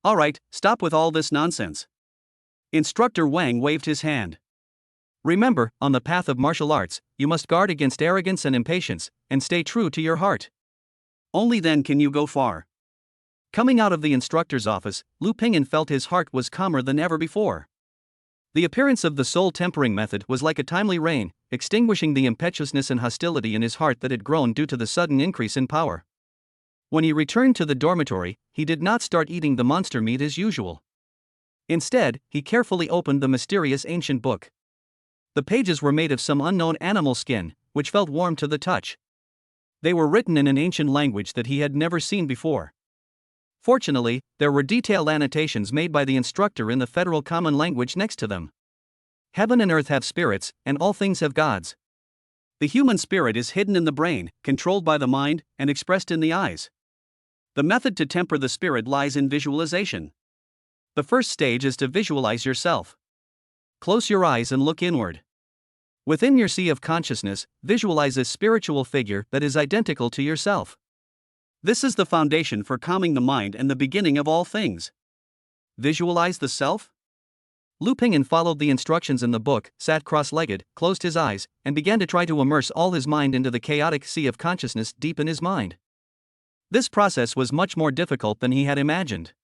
All right, stop with all this nonsense. Instructor Wang waved his hand. Remember, on the path of martial arts, you must guard against arrogance and impatience, and stay true to your heart. Only then can you go far. Coming out of the instructor's office, Lu Ping'an felt his heart was calmer than ever before. The appearance of the soul tempering method was like a timely rain, extinguishing the impetuousness and hostility in his heart that had grown due to the sudden increase in power. When he returned to the dormitory, he did not start eating the monster meat as usual. Instead, he carefully opened the mysterious ancient book. The pages were made of some unknown animal skin, which felt warm to the touch. They were written in an ancient language that he had never seen before. Fortunately, there were detailed annotations made by the instructor in the Federal Common Language next to them. Heaven and earth have spirits, and all things have gods. The human spirit is hidden in the brain, controlled by the mind, and expressed in the eyes. The method to temper the spirit lies in visualization. The first stage is to visualize yourself. Close your eyes and look inward. Within your sea of consciousness, visualize a spiritual figure that is identical to yourself. This is the foundation for calming the mind and the beginning of all things. Visualize the self? Lu Ping'an followed the instructions in the book, sat cross-legged, closed his eyes, and began to try to immerse all his mind into the chaotic sea of consciousness deep in his mind. This process was much more difficult than he had imagined.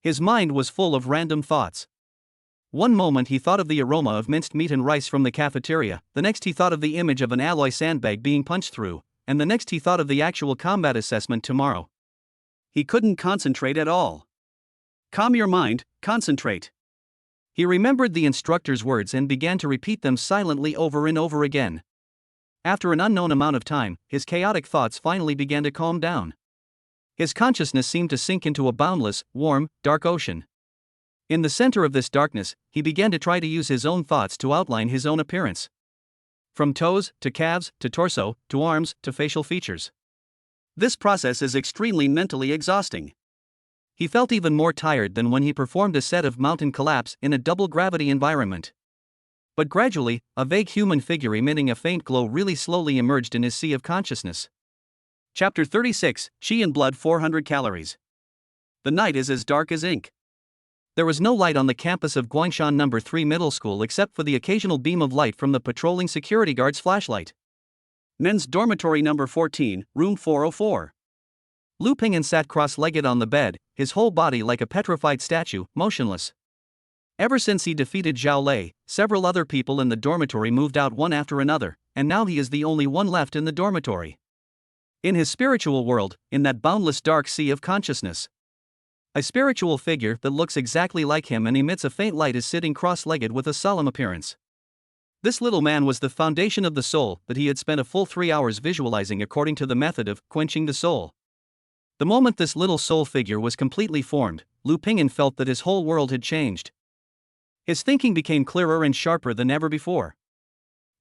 His mind was full of random thoughts. One moment he thought of the aroma of minced meat and rice from the cafeteria, the next he thought of the image of an alloy sandbag being punched through, and the next he thought of the actual combat assessment tomorrow. He couldn't concentrate at all. Calm your mind, concentrate. He remembered the instructor's words and began to repeat them silently over and over again. After an unknown amount of time, his chaotic thoughts finally began to calm down. His consciousness seemed to sink into a boundless, warm, dark ocean. In the center of this darkness, he began to try to use his own thoughts to outline his own appearance. From toes, to calves, to torso, to arms, to facial features. This process is extremely mentally exhausting. He felt even more tired than when he performed a set of mountain collapse in a double-gravity environment. But gradually, a vague human figure emitting a faint glow really slowly emerged in his sea of consciousness. Chapter 36, Qi and Blood 400 Calories. The night is as dark as ink. There was no light on the campus of Guangshan No. 3 Middle School except for the occasional beam of light from the patrolling security guard's flashlight. Men's Dormitory No. 14, Room 404. Lu Ping'an sat cross-legged on the bed, his whole body like a petrified statue, motionless. Ever since he defeated Zhao Lei, several other people in the dormitory moved out one after another, and now he is the only one left in the dormitory. In his spiritual world, in that boundless dark sea of consciousness, a spiritual figure that looks exactly like him and emits a faint light is sitting cross-legged with a solemn appearance. This little man was the foundation of the soul that he had spent a full 3 hours visualizing according to the method of quenching the soul. The moment this little soul figure was completely formed, Lu Ping'an felt that his whole world had changed. His thinking became clearer and sharper than ever before.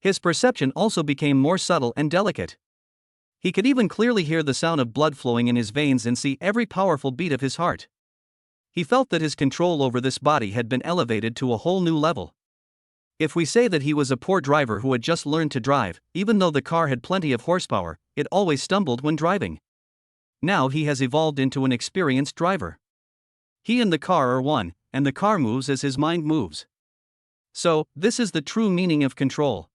His perception also became more subtle and delicate. He could even clearly hear the sound of blood flowing in his veins and see every powerful beat of his heart. He felt that his control over this body had been elevated to a whole new level. If we say that he was a poor driver who had just learned to drive, even though the car had plenty of horsepower, it always stumbled when driving. Now he has evolved into an experienced driver. He and the car are one, and the car moves as his mind moves. So, this is the true meaning of control.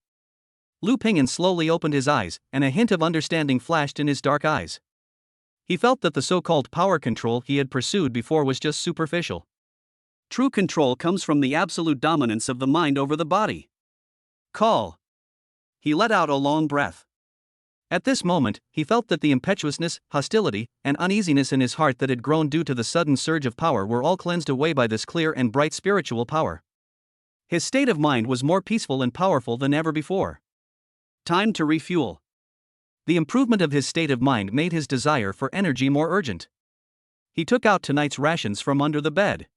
Lu Ping'an slowly opened his eyes, and a hint of understanding flashed in his dark eyes. He felt that the so-called power control he had pursued before was just superficial. True control comes from the absolute dominance of the mind over the body. Call. He let out a long breath. At this moment, he felt that the impetuousness, hostility, and uneasiness in his heart that had grown due to the sudden surge of power were all cleansed away by this clear and bright spiritual power. His state of mind was more peaceful and powerful than ever before. Time to refuel. The improvement of his state of mind made his desire for energy more urgent. He took out tonight's rations from under the bed.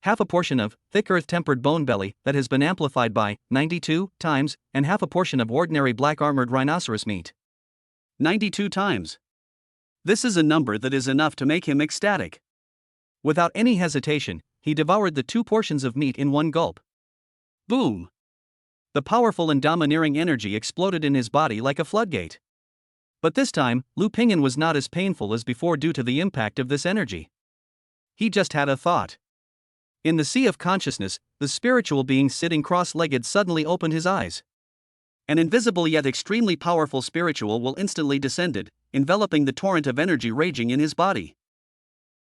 Half a portion of thick earth-tempered bone belly that has been amplified by 92 times, and half a portion of ordinary black armored rhinoceros meat. 92 times. This is a number that is enough to make him ecstatic. Without any hesitation, he devoured the 2 portions of meat in one gulp. Boom! The powerful and domineering energy exploded in his body like a floodgate. But this time, Lu Pingyan was not as painful as before due to the impact of this energy. He just had a thought. In the sea of consciousness, the spiritual being sitting cross-legged suddenly opened his eyes. An invisible yet extremely powerful spiritual will instantly descended, enveloping the torrent of energy raging in his body.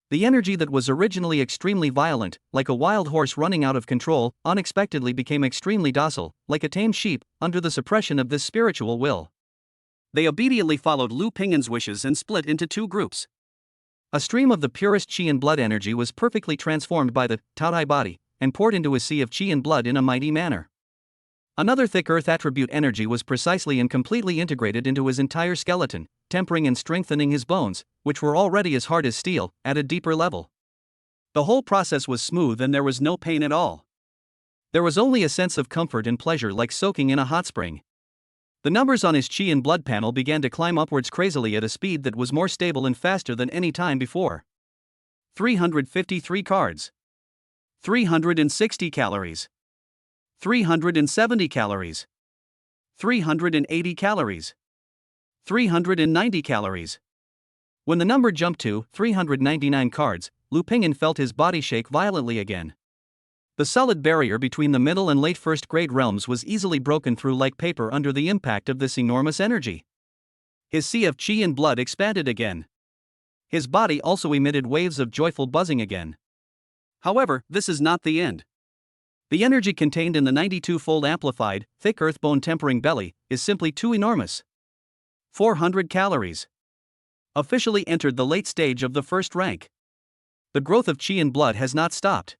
The energy that was originally extremely violent, like a wild horse running out of control, unexpectedly became extremely docile, like a tamed sheep, under the suppression of this spiritual will. They obediently followed Lu Pingyan's wishes and split into 2 groups. A stream of the purest Qi and blood energy was perfectly transformed by the Taotai body, and poured into a sea of Qi and blood in a mighty manner. Another thick earth attribute energy was precisely and completely integrated into his entire skeleton, tempering and strengthening his bones, which were already as hard as steel, at a deeper level. The whole process was smooth and there was no pain at all. There was only a sense of comfort and pleasure like soaking in a hot spring. The numbers on his Qi and blood panel began to climb upwards crazily at a speed that was more stable and faster than any time before. 353 cards. 360 calories. 370 calories. 380 calories. 390 calories. When the number jumped to 399 cards, Lu Pingyan felt his body shake violently again. The solid barrier between the middle and late first-grade realms was easily broken through like paper under the impact of this enormous energy. His sea of Qi and blood expanded again. His body also emitted waves of joyful buzzing again. However, this is not the end. The energy contained in the 92-fold amplified, thick earth bone tempering belly is simply too enormous. 400 calories. Officially entered the late stage of the first rank. The growth of Qi and blood has not stopped.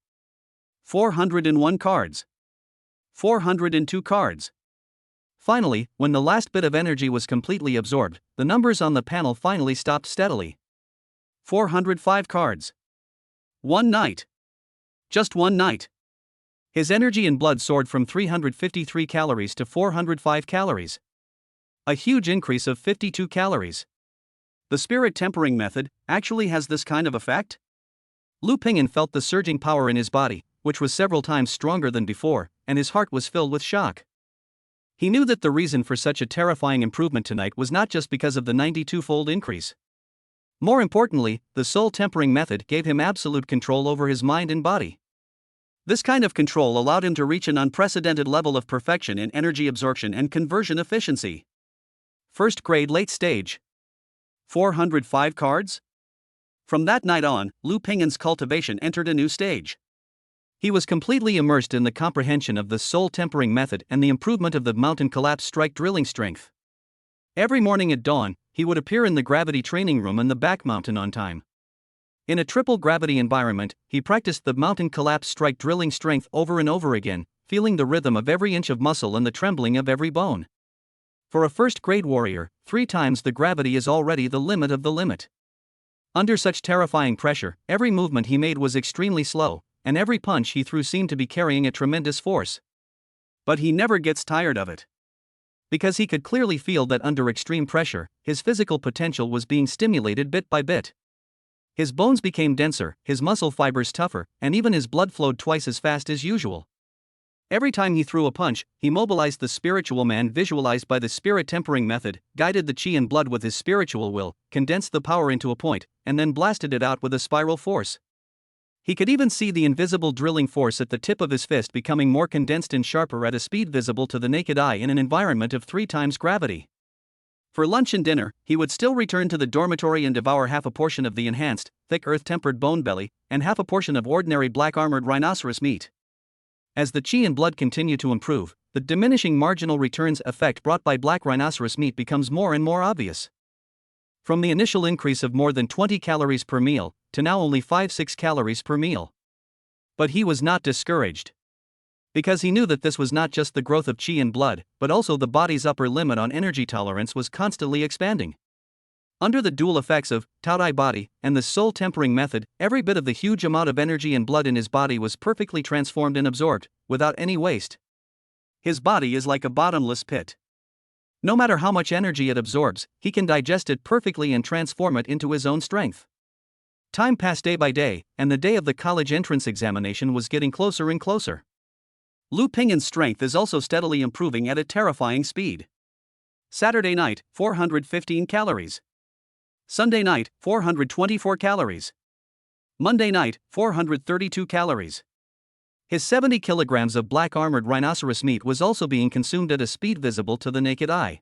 401 cards. 402 cards. Finally, when the last bit of energy was completely absorbed, the numbers on the panel finally stopped steadily. 405 cards. One night. Just one night. His energy and blood soared from 353 calories to 405 calories. A huge increase of 52 calories. The spirit tempering method actually has this kind of effect? Lu Pingyan felt the surging power in his body, which was several times stronger than before, and his heart was filled with shock. He knew that the reason for such a terrifying improvement tonight was not just because of the 92-fold increase. More importantly, the soul tempering method gave him absolute control over his mind and body. This kind of control allowed him to reach an unprecedented level of perfection in energy absorption and conversion efficiency. First grade late stage. 405 cards? From that night on, Lu Pingyan's cultivation entered a new stage. He was completely immersed in the comprehension of the soul tempering method and the improvement of the mountain collapse strike drilling strength. Every morning at dawn, he would appear in the gravity training room in the back mountain on time. In a triple gravity environment, he practiced the mountain collapse strike drilling strength over and over again, feeling the rhythm of every inch of muscle and the trembling of every bone. For a first-grade warrior, 3 times the gravity is already the limit of the limit. Under such terrifying pressure, every movement he made was extremely slow, and every punch he threw seemed to be carrying a tremendous force. But he never gets tired of it. Because he could clearly feel that under extreme pressure, his physical potential was being stimulated bit by bit. His bones became denser, his muscle fibers tougher, and even his blood flowed twice as fast as usual. Every time he threw a punch, he mobilized the spiritual man visualized by the spirit tempering method, guided the Qi and blood with his spiritual will, condensed the power into a point, and then blasted it out with a spiral force. He could even see the invisible drilling force at the tip of his fist becoming more condensed and sharper at a speed visible to the naked eye in an environment of 3 times gravity. For lunch and dinner, he would still return to the dormitory and devour half a portion of the enhanced, thick earth-tempered bone belly, and half a portion of ordinary black-armored rhinoceros meat. As the Qi and blood continue to improve, the diminishing marginal returns effect brought by black rhinoceros meat becomes more and more obvious. From the initial increase of more than 20 calories per meal, to now only 5-6 calories per meal. But he was not discouraged. Because he knew that this was not just the growth of Qi and blood, but also the body's upper limit on energy tolerance was constantly expanding. Under the dual effects of Tao-Dai body and the soul tempering method, every bit of the huge amount of energy and blood in his body was perfectly transformed and absorbed, without any waste. His body is like a bottomless pit. No matter how much energy it absorbs, he can digest it perfectly and transform it into his own strength. Time passed day by day, and the day of the college entrance examination was getting closer and closer. Lu Pingyan's strength is also steadily improving at a terrifying speed. Saturday night, 415 calories. Sunday night, 424 calories. Monday night, 432 calories. His 70 kilograms of black-armored rhinoceros meat was also being consumed at a speed visible to the naked eye.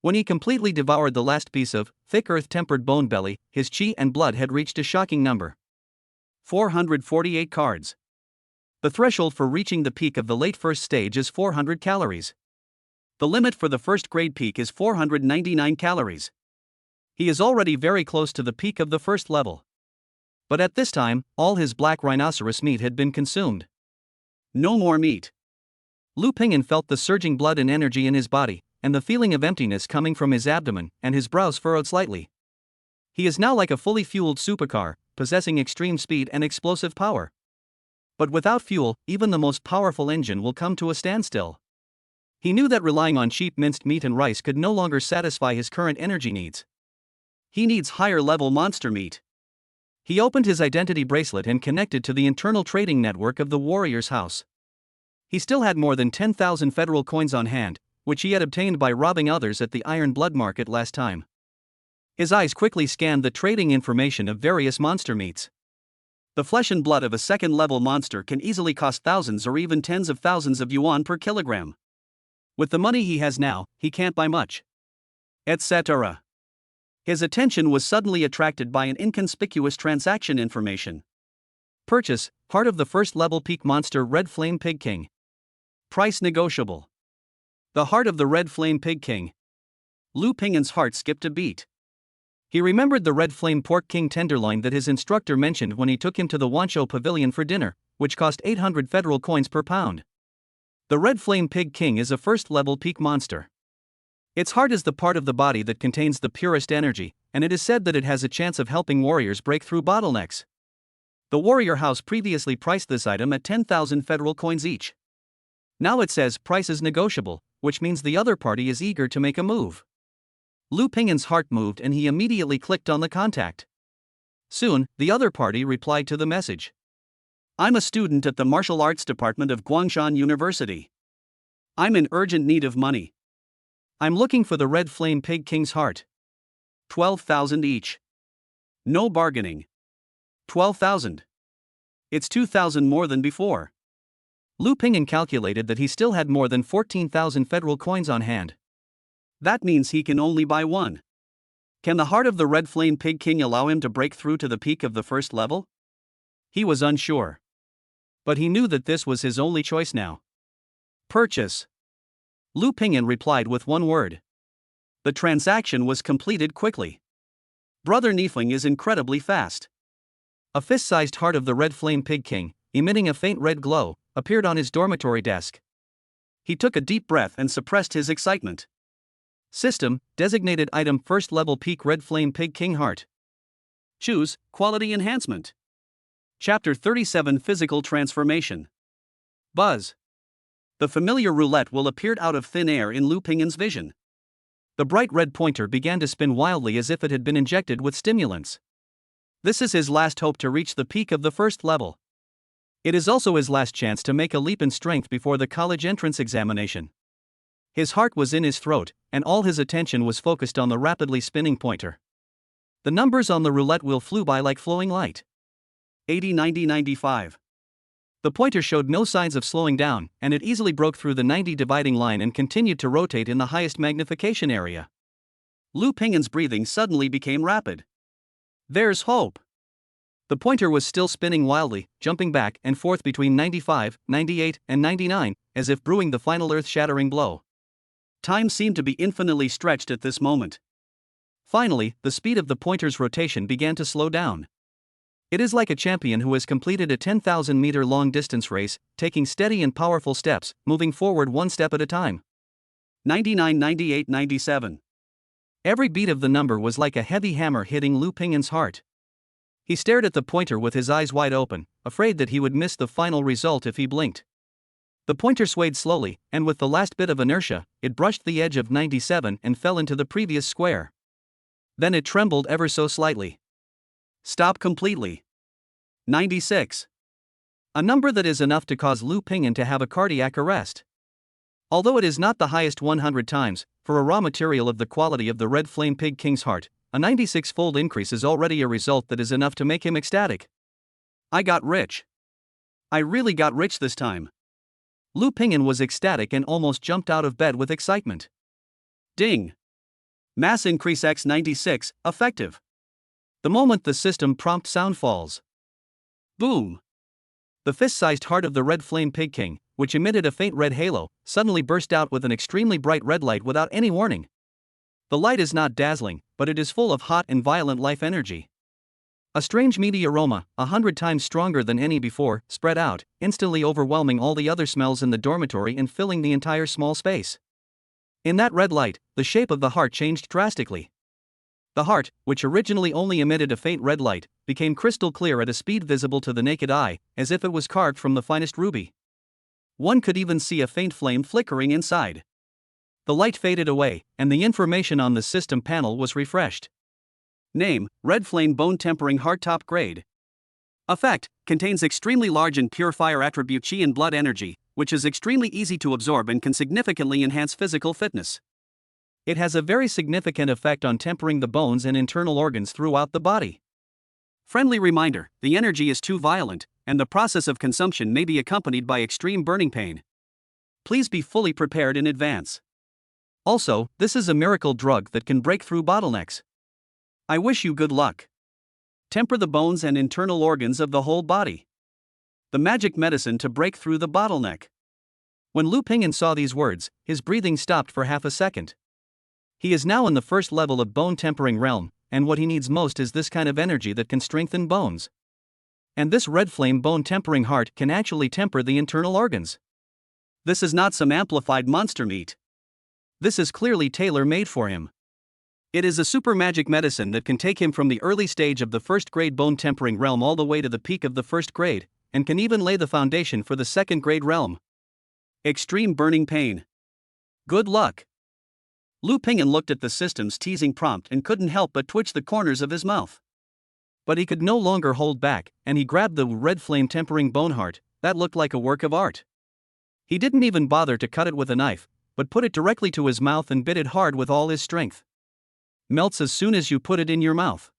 When he completely devoured the last piece of thick earth-tempered bone belly, his Qi and blood had reached a shocking number. 448 cards. The threshold for reaching the peak of the late first stage is 400 calories. The limit for the first grade peak is 499 calories. He is already very close to the peak of the first level. But at this time, all his black rhinoceros meat had been consumed. No more meat. Lu Pingyan felt the surging blood and energy in his body, and the feeling of emptiness coming from his abdomen, and his brows furrowed slightly. He is now like a fully fueled supercar, possessing extreme speed and explosive power. But without fuel, even the most powerful engine will come to a standstill. He knew that relying on cheap minced meat and rice could no longer satisfy his current energy needs. He needs higher-level monster meat. He opened his identity bracelet and connected to the internal trading network of the warrior's house. He still had more than 10,000 federal coins on hand, which he had obtained by robbing others at the Iron Blood Market last time. His eyes quickly scanned the trading information of various monster meats. The flesh and blood of a second-level monster can easily cost thousands or even tens of thousands of yuan per kilogram. With the money he has now, he can't buy much. Etc. His attention was suddenly attracted by an inconspicuous transaction information. Purchase, heart of the first-level peak monster Red Flame Pig King. Price negotiable. The heart of the Red Flame Pig King. Lu Pingyan's heart skipped a beat. He remembered the Red Flame Pork King tenderloin that his instructor mentioned when he took him to the Wanshou Pavilion for dinner, which cost 800 federal coins per pound. The Red Flame Pig King is a first-level peak monster. Its heart is the part of the body that contains the purest energy, and it is said that it has a chance of helping warriors break through bottlenecks. The warrior house previously priced this item at 10,000 federal coins each. Now it says price is negotiable, which means the other party is eager to make a move. Lu Pingyan's heart moved and he immediately clicked on the contact. Soon, the other party replied to the message. I'm a student at the Martial Arts Department of Guangshan University. I'm in urgent need of money. I'm looking for the Red Flame Pig King's heart. 12,000 each. No bargaining. 12,000. It's 2,000 more than before. Lu Pingyan calculated that he still had more than 14,000 federal coins on hand. That means he can only buy one. Can the heart of the Red Flame Pig King allow him to break through to the peak of the first level? He was unsure. But he knew that this was his only choice now. Purchase. Lu Pingyan replied with one word. The transaction was completed quickly. Brother Niefling is incredibly fast. A fist-sized heart of the Red Flame Pig King, emitting a faint red glow, appeared on his dormitory desk. He took a deep breath and suppressed his excitement. System, designated item first-level peak Red Flame Pig King heart. Choose, quality enhancement. Chapter 37 Physical Transformation. Buzz. The familiar roulette will appear out of thin air in Lu Pingyan's vision. The bright red pointer began to spin wildly as if it had been injected with stimulants. This is his last hope to reach the peak of the first level. It is also his last chance to make a leap in strength before the college entrance examination. His heart was in his throat, and all his attention was focused on the rapidly spinning pointer. The numbers on the roulette wheel flew by like flowing light. 80, 90, 95. The pointer showed no signs of slowing down, and it easily broke through the 90 dividing line and continued to rotate in the highest magnification area. Lu Ping'an's breathing suddenly became rapid. There's hope. The pointer was still spinning wildly, jumping back and forth between 95, 98, and 99, as if brewing the final earth-shattering blow. Time seemed to be infinitely stretched at this moment. Finally, the speed of the pointer's rotation began to slow down. It is like a champion who has completed a 10,000-meter long distance race, taking steady and powerful steps, moving forward one step at a time. 99, 98, 97. Every beat of the number was like a heavy hammer hitting Lu Ping'an's heart. He stared at the pointer with his eyes wide open, afraid that he would miss the final result if he blinked. The pointer swayed slowly, and with the last bit of inertia, it brushed the edge of 97 and fell into the previous square. Then it trembled ever so slightly. Stop completely. 96. A number that is enough to cause Lu Ping'an to have a cardiac arrest. Although it is not the highest 100 times, for a raw material of the quality of the Red Flame Pig King's heart, a 96-fold increase is already a result that is enough to make him ecstatic. I got rich. I really got rich this time. Lu Ping'an was ecstatic and almost jumped out of bed with excitement. Ding! Mass increase x96, effective. The moment the system prompt sound falls. Boom! The fist-sized heart of the Red Flame Pig King, which emitted a faint red halo, suddenly burst out with an extremely bright red light without any warning. The light is not dazzling, but it is full of hot and violent life energy. A strange meaty aroma, 100 times stronger than any before, spread out, instantly overwhelming all the other smells in the dormitory and filling the entire small space. In that red light, the shape of the heart changed drastically. The heart, which originally only emitted a faint red light, became crystal clear at a speed visible to the naked eye, as if it was carved from the finest ruby. One could even see a faint flame flickering inside. The light faded away, and the information on the system panel was refreshed. Name: Red Flame Bone Tempering Heart Top Grade. Effect: contains extremely large and pure fire attribute Qi and Blood Energy, which is extremely easy to absorb and can significantly enhance physical fitness. It has a very significant effect on tempering the bones and internal organs throughout the body. Friendly reminder: the energy is too violent, and the process of consumption may be accompanied by extreme burning pain. Please be fully prepared in advance. Also, this is a miracle drug that can break through bottlenecks. I wish you good luck. Temper the bones and internal organs of the whole body. The magic medicine to break through the bottleneck. When Lu Ping'an saw these words, his breathing stopped for half a second. He is now in the first level of bone tempering realm, and what he needs most is this kind of energy that can strengthen bones. And this red flame bone tempering heart can actually temper the internal organs. This is not some amplified monster meat. This is clearly tailor-made for him. It is a super magic medicine that can take him from the early stage of the first grade bone tempering realm all the way to the peak of the first grade, and can even lay the foundation for the second grade realm. Extreme burning pain. Good luck. Lu Ping'an looked at the system's teasing prompt and couldn't help but twitch the corners of his mouth. But he could no longer hold back, and he grabbed the red flame tempering bone heart. That looked like a work of art. He didn't even bother to cut it with a knife, but put it directly to his mouth and bit it hard with all his strength. Melts as soon as you put it in your mouth.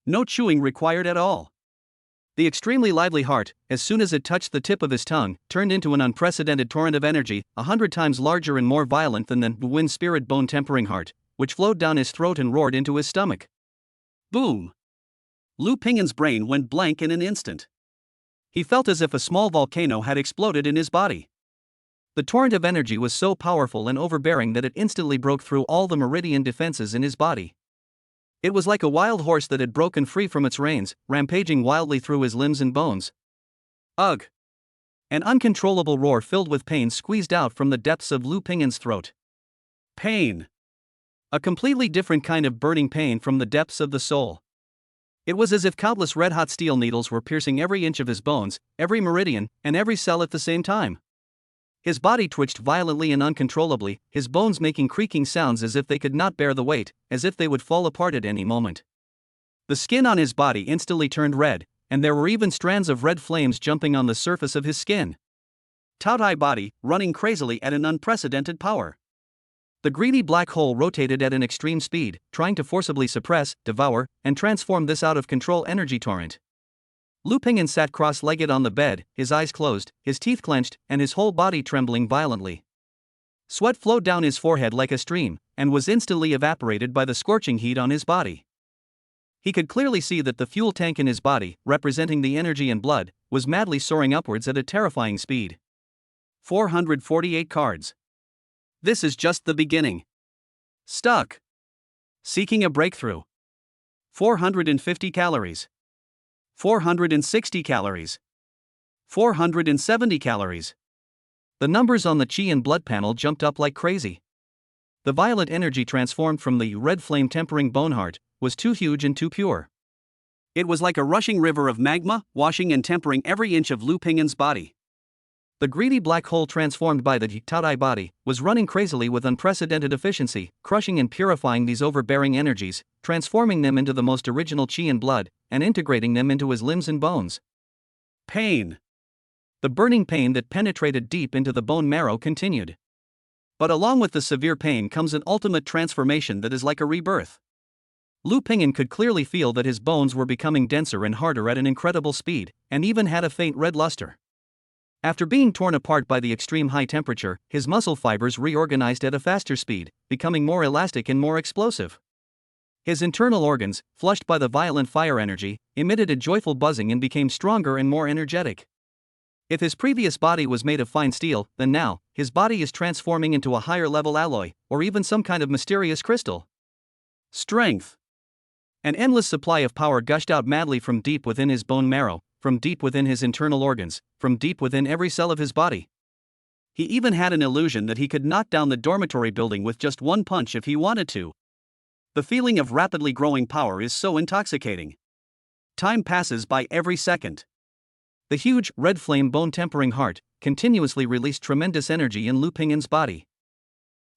No chewing required at all. The extremely lively heart, as soon as it touched the tip of his tongue, turned into an unprecedented torrent of energy, 100 times larger and more violent than the wind spirit bone tempering heart, which flowed down his throat and roared into his stomach. Boom! Lu Ping'an's brain went blank in an instant. He felt as if a small volcano had exploded in his body. The torrent of energy was so powerful and overbearing that it instantly broke through all the meridian defenses in his body. It was like a wild horse that had broken free from its reins, rampaging wildly through his limbs and bones. Ugh! An uncontrollable roar filled with pain squeezed out from the depths of Lu Ping'an's throat. Pain! A completely different kind of burning pain from the depths of the soul. It was as if countless red-hot steel needles were piercing every inch of his bones, every meridian, and every cell at the same time. His body twitched violently and uncontrollably, his bones making creaking sounds as if they could not bear the weight, as if they would fall apart at any moment. The skin on his body instantly turned red, and there were even strands of red flames jumping on the surface of his skin. Taotai body, running crazily at an unprecedented power. The greedy black hole rotated at an extreme speed, trying to forcibly suppress, devour, and transform this out-of-control energy torrent. Lu Ping'an sat cross-legged on the bed, his eyes closed, his teeth clenched, and his whole body trembling violently. Sweat flowed down his forehead like a stream, and was instantly evaporated by the scorching heat on his body. He could clearly see that the fuel tank in his body, representing the energy and blood, was madly soaring upwards at a terrifying speed. 448 cards. This is just the beginning. Stuck. Seeking a breakthrough. 450 calories. 460 calories. 470 calories. The numbers on the Qi and Blood panel jumped up like crazy. The violet energy transformed from the red flame tempering bone heart was too huge and too pure. It was like a rushing river of magma, washing and tempering every inch of Lu Ping'an's body. The greedy black hole transformed by the Tao body was running crazily with unprecedented efficiency, crushing and purifying these overbearing energies, transforming them into the most original Qi and Blood, and integrating them into his limbs and bones. Pain. The burning pain that penetrated deep into the bone marrow continued. But along with the severe pain comes an ultimate transformation that is like a rebirth. Lu Ping'an could clearly feel that his bones were becoming denser and harder at an incredible speed, and even had a faint red luster. After being torn apart by the extreme high temperature, his muscle fibers reorganized at a faster speed, becoming more elastic and more explosive. His internal organs, flushed by the violent fire energy, emitted a joyful buzzing and became stronger and more energetic. If his previous body was made of fine steel, then now, his body is transforming into a higher level alloy, or even some kind of mysterious crystal. Strength. An endless supply of power gushed out madly from deep within his bone marrow, from deep within his internal organs, from deep within every cell of his body. He even had an illusion that he could knock down the dormitory building with just one punch if he wanted to. The feeling of rapidly growing power is so intoxicating. Time passes by every second. The huge, red flame bone-tempering heart continuously released tremendous energy in Lu Ping'an's body.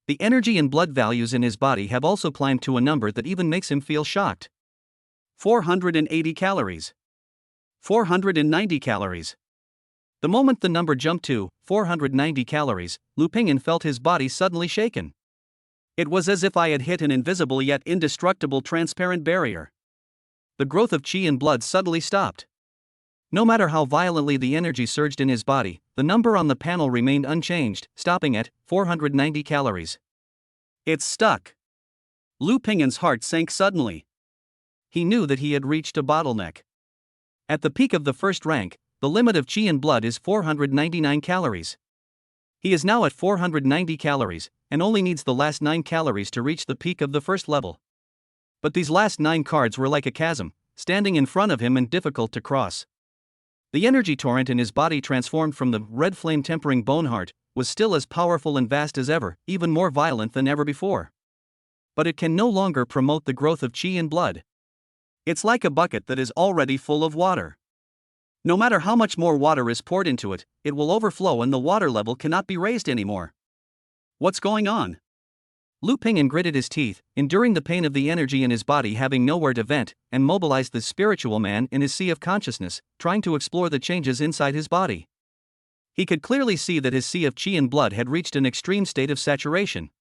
The energy and blood values in his body have also climbed to a number that even makes him feel shocked. 480 calories. 490 calories. The moment the number jumped to 490 calories, Lu Ping'an felt his body suddenly shaken. It was as if I had hit an invisible yet indestructible transparent barrier. The growth of Qi and blood suddenly stopped. No matter how violently the energy surged in his body, the number on the panel remained unchanged, stopping at 490 calories. It's stuck. Lu Ping'an's heart sank suddenly. He knew that he had reached a bottleneck. At the peak of the first rank, the limit of Qi and blood is 499 calories. He is now at 490 calories, and only needs the last 9 calories to reach the peak of the first level. But these last 9 cards were like a chasm, standing in front of him and difficult to cross. The energy torrent in his body transformed from the red flame tempering bone heart was still as powerful and vast as ever, even more violent than ever before. But it can no longer promote the growth of Qi and blood. It's like a bucket that is already full of water. No matter how much more water is poured into it, it will overflow and the water level cannot be raised anymore. What's going on? Lu Ping'an gritted his teeth, enduring the pain of the energy in his body having nowhere to vent, and mobilized the spiritual man in his sea of consciousness, trying to explore the changes inside his body. He could clearly see that his sea of Qi and blood had reached an extreme state of saturation.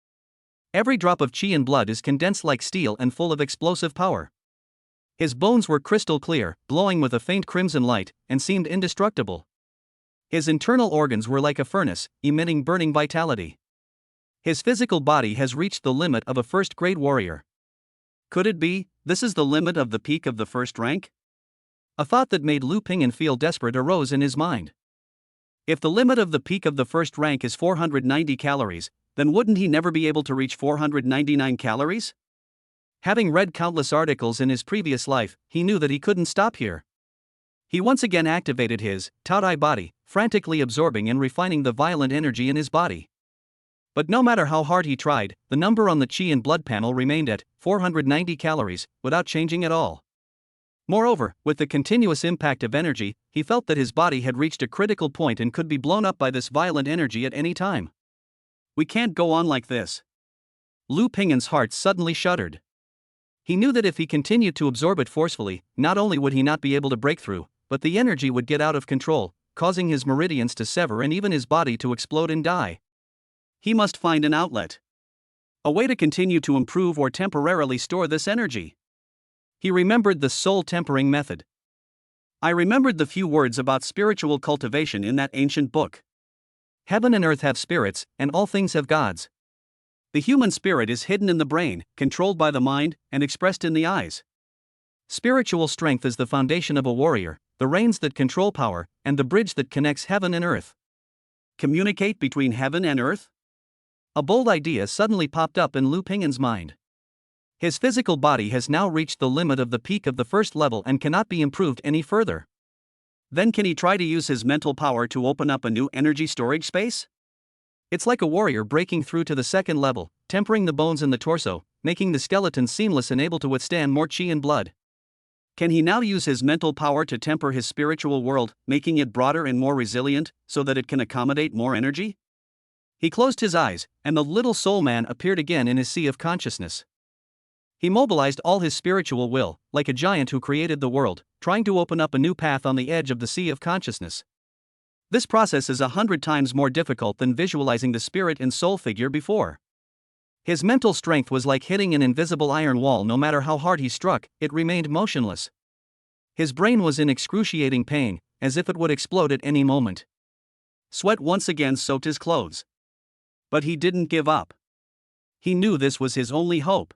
Every drop of Qi and blood is condensed like steel and full of explosive power. His bones were crystal clear, glowing with a faint crimson light, and seemed indestructible. His internal organs were like a furnace, emitting burning vitality. His physical body has reached the limit of a first-grade warrior. Could it be, this is the limit of the peak of the first rank? A thought that made Lu Ping'an feel desperate arose in his mind. If the limit of the peak of the first rank is 490 calories, then wouldn't he never be able to reach 499 calories? Having read countless articles in his previous life, he knew that he couldn't stop here. He once again activated his Tao body, frantically absorbing and refining the violent energy in his body. But no matter how hard he tried, the number on the Qi and blood panel remained at 490 calories, without changing at all. Moreover, with the continuous impact of energy, he felt that his body had reached a critical point and could be blown up by this violent energy at any time. We can't go on like this. Lu Ping'an's heart suddenly shuddered. He knew that if he continued to absorb it forcefully, not only would he not be able to break through, but the energy would get out of control, causing his meridians to sever and even his body to explode and die. He must find an outlet. A way to continue to improve or temporarily store this energy. He remembered the soul tempering method. I remembered the few words about spiritual cultivation in that ancient book. Heaven and earth have spirits, and all things have gods. The human spirit is hidden in the brain, controlled by the mind, and expressed in the eyes. Spiritual strength is the foundation of a warrior, the reins that control power, and the bridge that connects heaven and earth. Communicate between heaven and earth? A bold idea suddenly popped up in Lu Ping'an's mind. His physical body has now reached the limit of the peak of the first level and cannot be improved any further. Then can he try to use his mental power to open up a new energy storage space? It's like a warrior breaking through to the second level, tempering the bones in the torso, making the skeleton seamless and able to withstand more qi and blood. Can he now use his mental power to temper his spiritual world, making it broader and more resilient, so that it can accommodate more energy? He closed his eyes, and the little soul man appeared again in his sea of consciousness. He mobilized all his spiritual will, like a giant who created the world, trying to open up a new path on the edge of the sea of consciousness. This process is 100 times more difficult than visualizing the spirit and soul figure before. His mental strength was like hitting an invisible iron wall. No matter how hard he struck, it remained motionless. His brain was in excruciating pain, as if it would explode at any moment. Sweat once again soaked his clothes. But he didn't give up. He knew this was his only hope.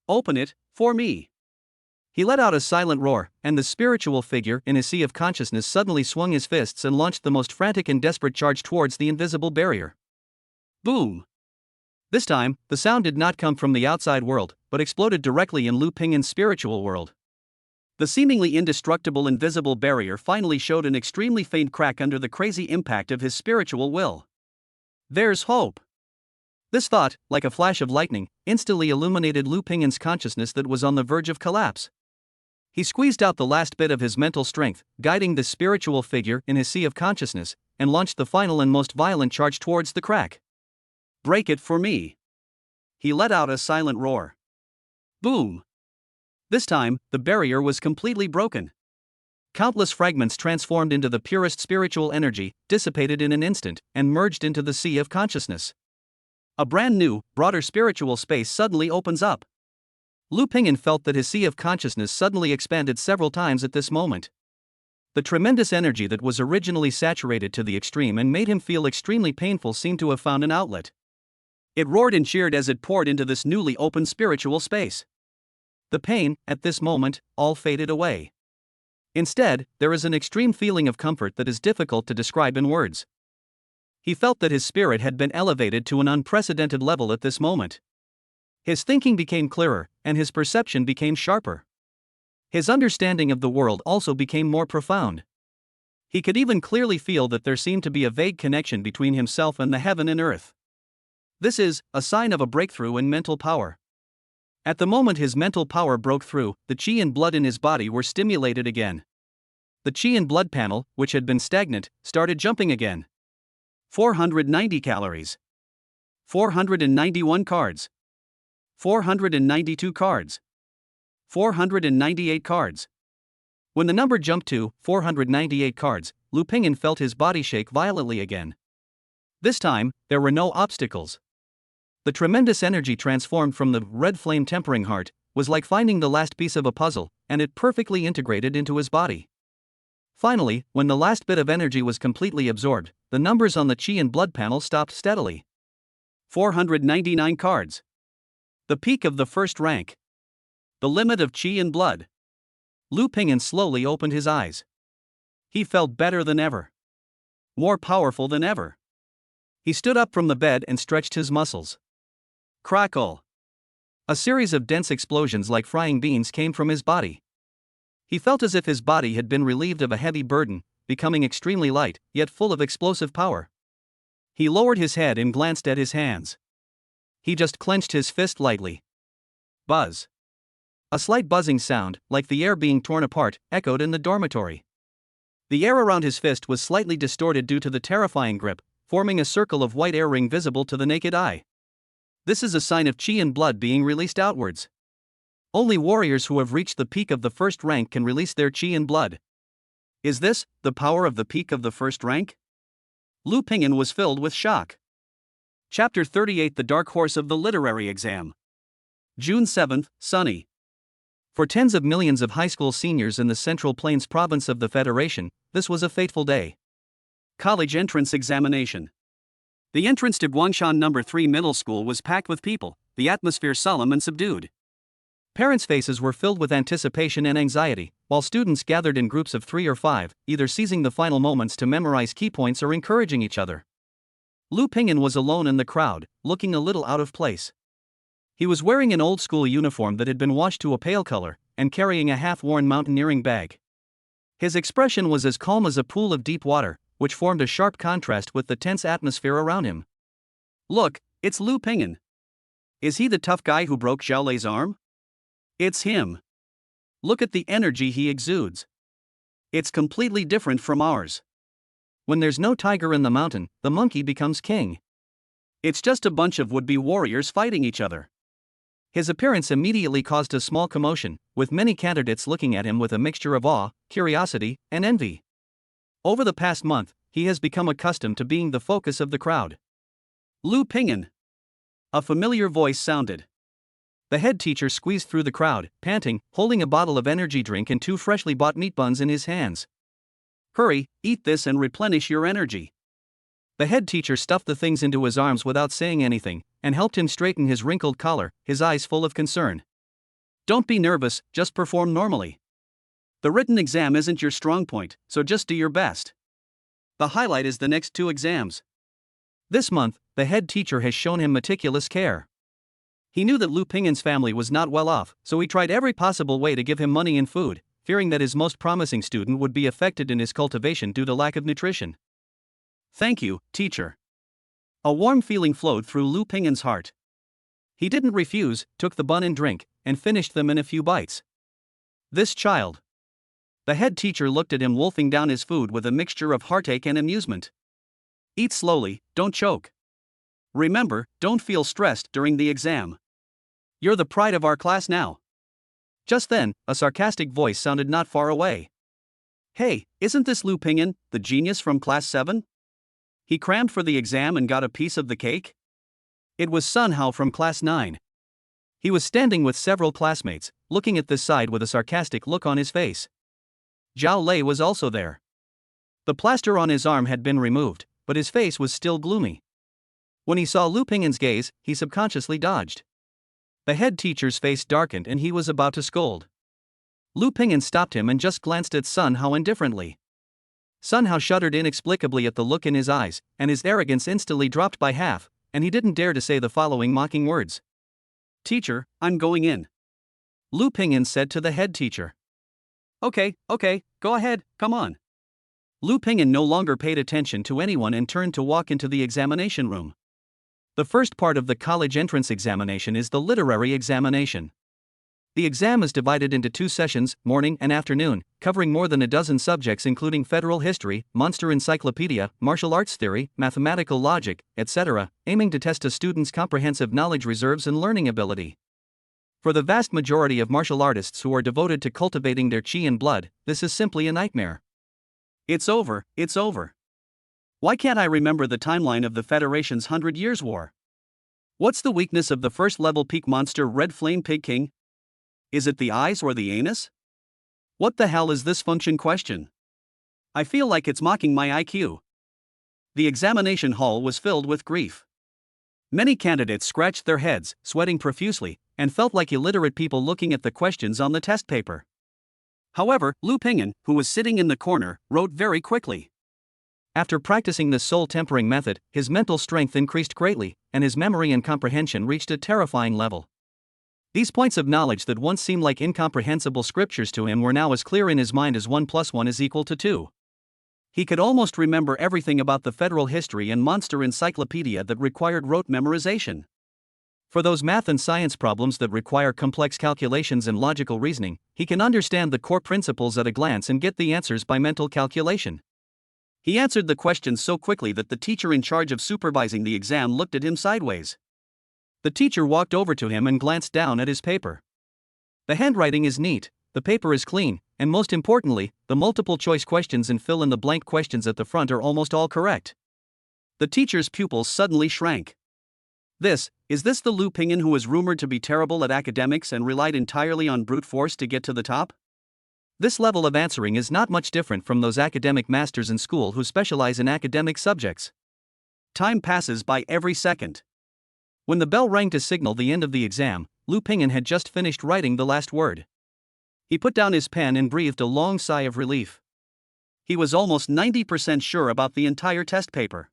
Open it, for me. He let out a silent roar, and the spiritual figure in his sea of consciousness suddenly swung his fists and launched the most frantic and desperate charge towards the invisible barrier. Boom! This time, the sound did not come from the outside world, but exploded directly in Lu Ping'an's spiritual world. The seemingly indestructible invisible barrier finally showed an extremely faint crack under the crazy impact of his spiritual will. There's hope! This thought, like a flash of lightning, instantly illuminated Lu Ping'an's consciousness that was on the verge of collapse. He squeezed out the last bit of his mental strength, guiding the spiritual figure in his sea of consciousness, and launched the final and most violent charge towards the crack. Break it for me! He let out a silent roar. Boom! This time, the barrier was completely broken. Countless fragments transformed into the purest spiritual energy, dissipated in an instant, and merged into the sea of consciousness. A brand new, broader spiritual space suddenly opens up. Lu Ping'an felt that his sea of consciousness suddenly expanded several times at this moment. The tremendous energy that was originally saturated to the extreme and made him feel extremely painful seemed to have found an outlet. It roared and cheered as it poured into this newly opened spiritual space. The pain, at this moment, all faded away. Instead, there is an extreme feeling of comfort that is difficult to describe in words. He felt that his spirit had been elevated to an unprecedented level at this moment. His thinking became clearer, and his perception became sharper. His understanding of the world also became more profound. He could even clearly feel that there seemed to be a vague connection between himself and the heaven and earth. This is a sign of a breakthrough in mental power. At the moment his mental power broke through, the qi and blood in his body were stimulated again. The qi and blood panel, which had been stagnant, started jumping again. 490 calories. 491 cards. 492 cards. 498 cards. When the number jumped to 498 cards, Lu Ping'an felt his body shake violently again. This time, there were no obstacles. The tremendous energy transformed from the red flame tempering heart was like finding the last piece of a puzzle, and it perfectly integrated into his body. Finally, when the last bit of energy was completely absorbed, the numbers on the qi and blood panel stopped steadily. 499 cards. The peak of the first rank. The limit of qi and blood. Lu Ping'an slowly opened his eyes. He felt better than ever. More powerful than ever. He stood up from the bed and stretched his muscles. Crackle! A series of dense explosions like frying beans came from his body. He felt as if his body had been relieved of a heavy burden, becoming extremely light, yet full of explosive power. He lowered his head and glanced at his hands. He just clenched his fist lightly. Buzz. A slight buzzing sound, like the air being torn apart, echoed in the dormitory. The air around his fist was slightly distorted due to the terrifying grip, forming a circle of white air ring visible to the naked eye. This is a sign of qi and blood being released outwards. Only warriors who have reached the peak of the first rank can release their qi and blood. Is this the power of the peak of the first rank? Lu Ping'an was filled with shock. Chapter 38: The Dark Horse of the Literary Exam. June 7, sunny. For tens of millions of high school seniors in the Central Plains province of the Federation, this was a fateful day. College entrance examination. The entrance to Guangshan No. 3 Middle School was packed with people, the atmosphere solemn and subdued. Parents' faces were filled with anticipation and anxiety, while students gathered in groups of 3 or 5, either seizing the final moments to memorize key points or encouraging each other. Lu Ping'an was alone in the crowd, looking a little out of place. He was wearing an old-school uniform that had been washed to a pale color, and carrying a half-worn mountaineering bag. His expression was as calm as a pool of deep water, which formed a sharp contrast with the tense atmosphere around him. "Look, it's Lu Ping'an. Is he the tough guy who broke Zhao Lei's arm? It's him. Look at the energy he exudes. It's completely different from ours. When there's no tiger in the mountain, the monkey becomes king. It's just a bunch of would-be warriors fighting each other." His appearance immediately caused a small commotion, with many candidates looking at him with a mixture of awe, curiosity, and envy. Over the past month, he has become accustomed to being the focus of the crowd. "Lu Ping'an." A familiar voice sounded. The head teacher squeezed through the crowd, panting, holding a bottle of energy drink and 2 freshly bought meat buns in his hands. "Hurry, eat this and replenish your energy." The head teacher stuffed the things into his arms without saying anything, and helped him straighten his wrinkled collar, his eyes full of concern. "Don't be nervous, just perform normally. The written exam isn't your strong point, so just do your best. The highlight is the next 2 exams." This month, the head teacher has shown him meticulous care. He knew that Lu Ping'an's family was not well off, so he tried every possible way to give him money and food, fearing that his most promising student would be affected in his cultivation due to lack of nutrition. "Thank you, teacher." A warm feeling flowed through Lu Ping'an's heart. He didn't refuse, took the bun and drink, and finished them in a few bites. This child. The head teacher looked at him wolfing down his food with a mixture of heartache and amusement. "Eat slowly, don't choke. Remember, don't feel stressed during the exam. You're the pride of our class now." Just then, a sarcastic voice sounded not far away. "Hey, isn't this Lu Ping'an, the genius from class 7? He crammed for the exam and got a piece of the cake?" It was Sun Hao from class 9. He was standing with several classmates, looking at this side with a sarcastic look on his face. Zhao Lei was also there. The plaster on his arm had been removed, but his face was still gloomy. When he saw Lu Ping'an's gaze, he subconsciously dodged. The head teacher's face darkened and he was about to scold. Lu Ping'an stopped him and just glanced at Sun Hao indifferently. Sun Hao shuddered inexplicably at the look in his eyes, and his arrogance instantly dropped by half, and he didn't dare to say the following mocking words. "Teacher, I'm going in," Lu Ping'an said to the head teacher. Okay, go ahead, come on." Lu Ping'an no longer paid attention to anyone and turned to walk into the examination room. The first part of the college entrance examination is the literary examination. The exam is divided into 2 sessions, morning and afternoon, covering more than a dozen subjects including federal history, monster encyclopedia, martial arts theory, mathematical logic, etc., aiming to test a student's comprehensive knowledge reserves and learning ability. For the vast majority of martial artists who are devoted to cultivating their qi and blood, this is simply a nightmare. It's over. Why can't I remember the timeline of the Federation's 100 Years' War? What's the weakness of the first-level peak monster Red Flame Pig King? Is it the eyes or the anus? What the hell is this function question? I feel like it's mocking my IQ. The examination hall was filled with grief. Many candidates scratched their heads, sweating profusely, and felt like illiterate people looking at the questions on the test paper. However, Lu Ping'an, who was sitting in the corner, wrote very quickly. After practicing this soul-tempering method, his mental strength increased greatly, and his memory and comprehension reached a terrifying level. These points of knowledge that once seemed like incomprehensible scriptures to him were now as clear in his mind as 1 + 1 is equal to 2. He could almost remember everything about the federal history and monster encyclopedia that required rote memorization. For those math and science problems that require complex calculations and logical reasoning, he can understand the core principles at a glance and get the answers by mental calculation. He answered the questions so quickly that the teacher in charge of supervising the exam looked at him sideways. The teacher walked over to him and glanced down at his paper. The handwriting is neat, the paper is clean, and most importantly, the multiple-choice questions and fill-in-the-blank questions at the front are almost all correct. The teacher's pupils suddenly shrank. Is this the Lu Ping'an who was rumored to be terrible at academics and relied entirely on brute force to get to the top? This level of answering is not much different from those academic masters in school who specialize in academic subjects. Time passes by every second. When the bell rang to signal the end of the exam, Lu Ping'an had just finished writing the last word. He put down his pen and breathed a long sigh of relief. He was almost 90% sure about the entire test paper.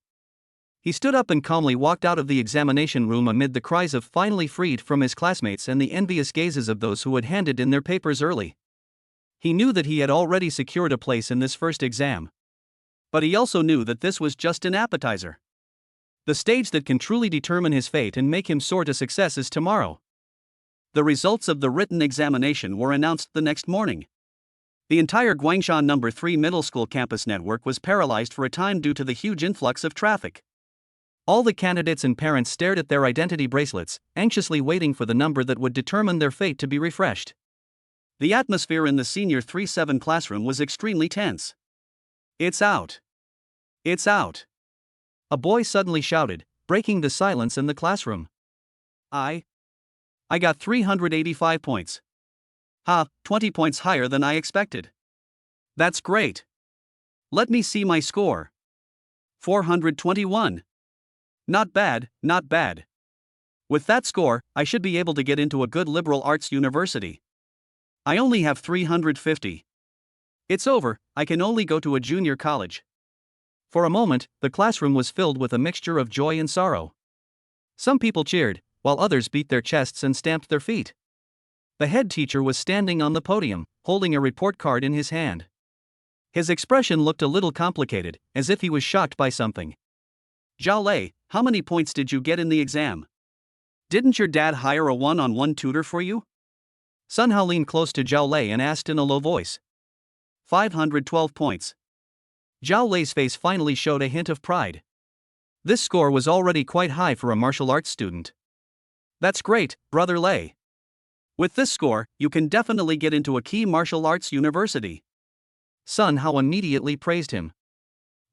He stood up and calmly walked out of the examination room amid the cries of "finally freed" from his classmates and the envious gazes of those who had handed in their papers early. He knew that he had already secured a place in this first exam. But he also knew that this was just an appetizer. The stage that can truly determine his fate and make him soar to success is tomorrow. The results of the written examination were announced the next morning. The entire Guangshan No. 3 middle school campus network was paralyzed for a time due to the huge influx of traffic. All the candidates and parents stared at their identity bracelets, anxiously waiting for the number that would determine their fate to be refreshed. The atmosphere in the senior 3-7 classroom was extremely tense. "It's out! It's out!" a boy suddenly shouted, breaking the silence in the classroom. I got 385 points. 20 points higher than I expected. That's great. Let me see my score. 421. Not bad, not bad. With that score, I should be able to get into a good liberal arts university. I only have 350. It's over, I can only go to a junior college. For a moment, the classroom was filled with a mixture of joy and sorrow. Some people cheered, while others beat their chests and stamped their feet. The head teacher was standing on the podium, holding a report card in his hand. His expression looked a little complicated, as if he was shocked by something. "Zhao Lei, how many points did you get in the exam? Didn't your dad hire a one-on-one tutor for you?" Sun Hao leaned close to Zhao Lei and asked in a low voice. 512 points. Zhao Lei's face finally showed a hint of pride. This score was already quite high for a martial arts student. "That's great, Brother Lei. With this score, you can definitely get into a key martial arts university." Sun Hao immediately praised him.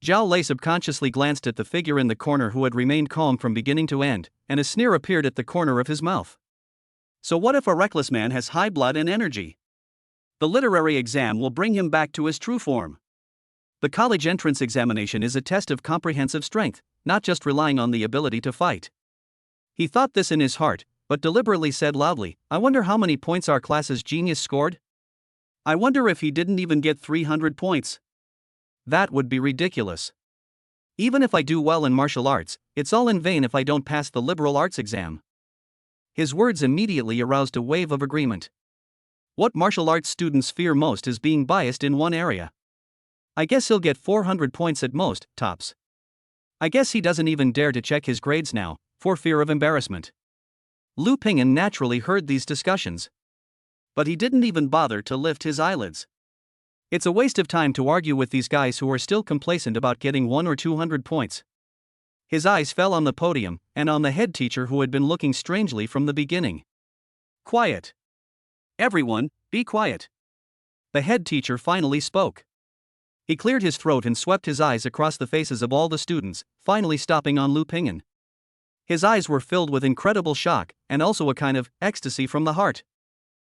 Zhao Lei subconsciously glanced at the figure in the corner who had remained calm from beginning to end, and a sneer appeared at the corner of his mouth. So what if a reckless man has high blood and energy? The literary exam will bring him back to his true form. The college entrance examination is a test of comprehensive strength, not just relying on the ability to fight. He thought this in his heart, but deliberately said loudly, "I wonder how many points our class's genius scored? I wonder if he didn't even get 300 points. That would be ridiculous. Even if I do well in martial arts, it's all in vain if I don't pass the liberal arts exam." His words immediately aroused a wave of agreement. What martial arts students fear most is being biased in one area. I guess he'll get 400 points at most, tops. I guess he doesn't even dare to check his grades now, for fear of embarrassment. Lu Ping'an naturally heard these discussions. But he didn't even bother to lift his eyelids. It's a waste of time to argue with these guys who are still complacent about getting 100 or 200 points. His eyes fell on the podium, and on the head teacher who had been looking strangely from the beginning. "Quiet. Everyone, be quiet." The head teacher finally spoke. He cleared his throat and swept his eyes across the faces of all the students, finally stopping on Lu Ping'an. His eyes were filled with incredible shock, and also a kind of ecstasy from the heart.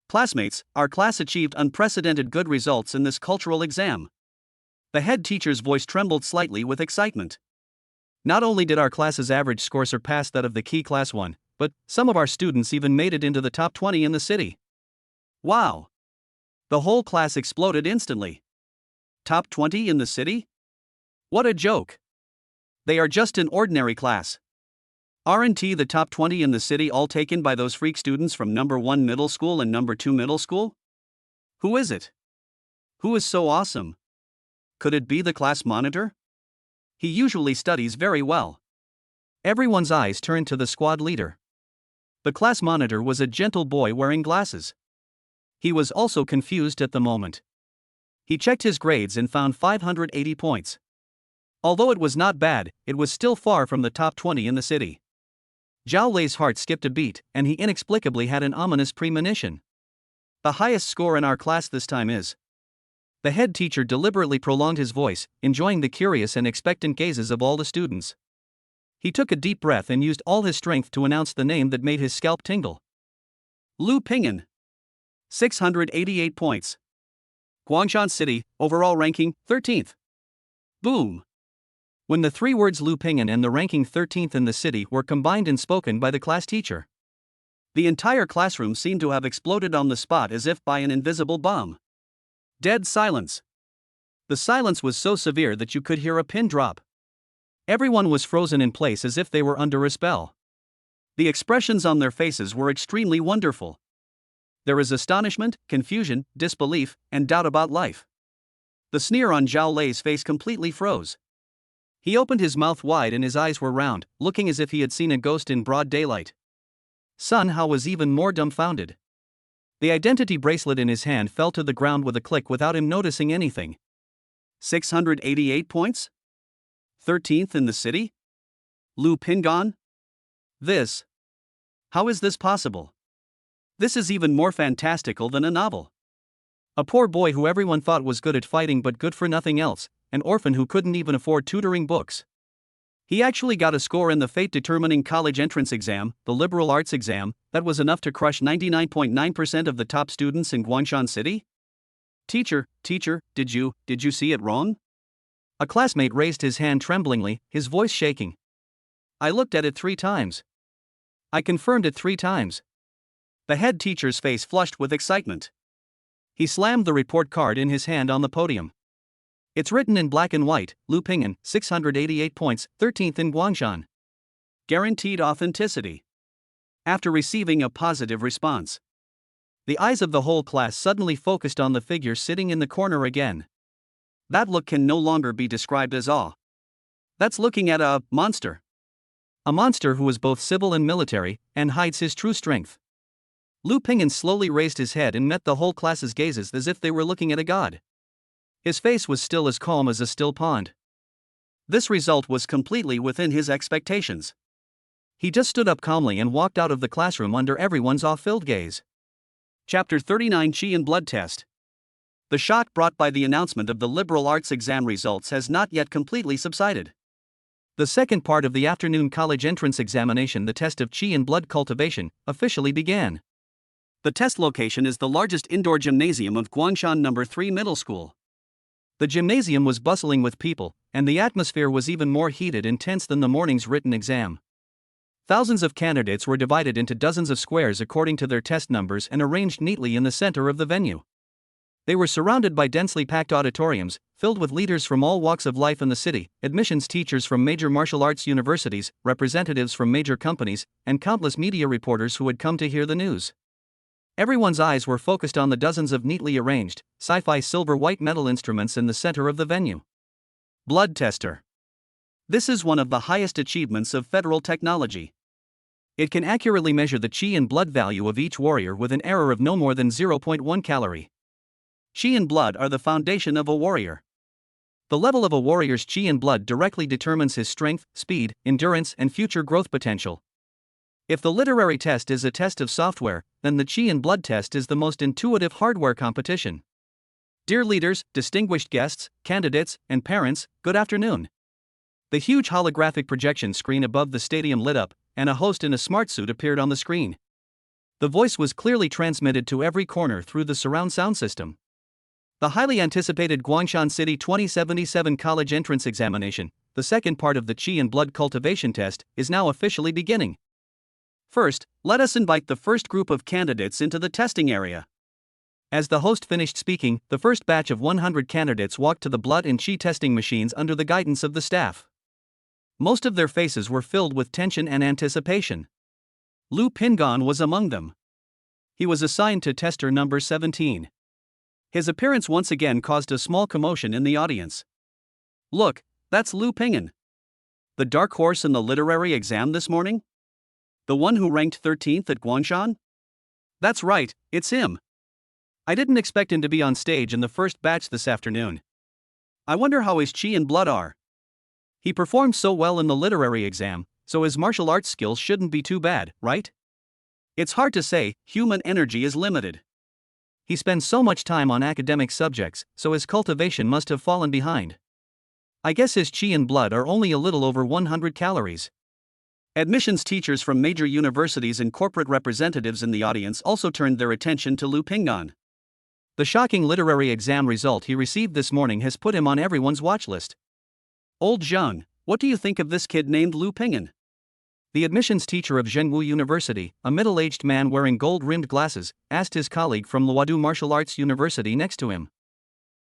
"Classmates, our class achieved unprecedented good results in this cultural exam." The head teacher's voice trembled slightly with excitement. "Not only did our class's average score surpass that of the key class 1, but some of our students even made it into the top 20 in the city." Wow! The whole class exploded instantly. Top 20 in the city? What a joke! They are just an ordinary class. Aren't the top 20 in the city all taken by those freak students from number 1 middle school and number 2 middle school? Who is it? Who is so awesome? Could it be the class monitor? He usually studies very well. Everyone's eyes turned to the squad leader. The class monitor was a gentle boy wearing glasses. He was also confused at the moment. He checked his grades and found 580 points. Although it was not bad, it was still far from the top 20 in the city. Zhao Lei's heart skipped a beat, and he inexplicably had an ominous premonition. "The highest score in our class this time is..." The head teacher deliberately prolonged his voice, enjoying the curious and expectant gazes of all the students. He took a deep breath and used all his strength to announce the name that made his scalp tingle. "Lu Ping'an. 688 points. Guangshan City, overall ranking, 13th. Boom. When the three words Lu Ping'an and the ranking 13th in the city were combined and spoken by the class teacher, the entire classroom seemed to have exploded on the spot as if by an invisible bomb. Dead silence. The silence was so severe that you could hear a pin drop. Everyone was frozen in place as if they were under a spell. The expressions on their faces were extremely wonderful. There is astonishment, confusion, disbelief, and doubt about life. The sneer on Zhao Lei's face completely froze. He opened his mouth wide and his eyes were round, looking as if he had seen a ghost in broad daylight. Sun Hao was even more dumbfounded. The identity bracelet in his hand fell to the ground with a click without him noticing anything. 688 points? 13th in the city? Lu Ping'an? How is this possible? This is even more fantastical than a novel. A poor boy who everyone thought was good at fighting but good for nothing else, an orphan who couldn't even afford tutoring books. He actually got a score in the fate-determining college entrance exam, the liberal arts exam, that was enough to crush 99.9% of the top students in Guangshan City? Teacher, did you see it wrong? A classmate raised his hand tremblingly, his voice shaking. I looked at it 3 times. I confirmed it 3 times. The head teacher's face flushed with excitement. He slammed the report card in his hand on the podium. It's written in black and white, Lu Ping'an, 688 points, 13th in Guangshan. Guaranteed authenticity. After receiving a positive response, the eyes of the whole class suddenly focused on the figure sitting in the corner again. That look can no longer be described as awe. That's looking at a monster. A monster who is both civil and military, and hides his true strength. Lu Ping'an slowly raised his head and met the whole class's gazes as if they were looking at a god. His face was still as calm as a still pond. This result was completely within his expectations. He just stood up calmly and walked out of the classroom under everyone's awe-filled gaze. Chapter 39 Qi and Blood Test. The shock brought by the announcement of the liberal arts exam results has not yet completely subsided. The second part of the afternoon college entrance examination, the test of Qi and blood cultivation, officially began. The test location is the largest indoor gymnasium of Guangshan No. 3 Middle School. The gymnasium was bustling with people, and the atmosphere was even more heated and tense than the morning's written exam. Thousands of candidates were divided into dozens of squares according to their test numbers and arranged neatly in the center of the venue. They were surrounded by densely packed auditoriums, filled with leaders from all walks of life in the city, admissions teachers from major martial arts universities, representatives from major companies, and countless media reporters who had come to hear the news. Everyone's eyes were focused on the dozens of neatly arranged, sci-fi silver-white metal instruments in the center of the venue. Blood tester. This is one of the highest achievements of federal technology. It can accurately measure the Qi and blood value of each warrior with an error of no more than 0.1 calorie. Qi and blood are the foundation of a warrior. The level of a warrior's Qi and blood directly determines his strength, speed, endurance, and future growth potential. If the literary test is a test of software, then the Qi and blood test is the most intuitive hardware competition. Dear leaders, distinguished guests, candidates, and parents, good afternoon. The huge holographic projection screen above the stadium lit up, and a host in a smart suit appeared on the screen. The voice was clearly transmitted to every corner through the surround sound system. The highly anticipated Guangshan City 2077 college entrance examination, the second part of the Qi and blood cultivation test, is now officially beginning. First, let us invite the first group of candidates into the testing area. As the host finished speaking, the first batch of 100 candidates walked to the blood and Qi testing machines under the guidance of the staff. Most of their faces were filled with tension and anticipation. Lu Ping'an was among them. He was assigned to tester number 17. His appearance once again caused a small commotion in the audience. Look, that's Lu Ping'an. The dark horse in the literary exam this morning? The one who ranked 13th at Guangshan? That's right, it's him. I didn't expect him to be on stage in the first batch this afternoon. I wonder how his Qi and blood are. He performed so well in the literary exam, so his martial arts skills shouldn't be too bad, right? It's hard to say, human energy is limited. He spends so much time on academic subjects, so his cultivation must have fallen behind. I guess his Qi and blood are only a little over 100 calories. Admissions teachers from major universities and corporate representatives in the audience also turned their attention to Lu Ping'an. The shocking literary exam result he received this morning has put him on everyone's watch list. Old Zheng, What do you think of this kid named Lu Ping'an? The admissions teacher of Zhengwu University, a middle-aged man wearing gold-rimmed glasses, asked his colleague from Luodu Martial Arts University next to him.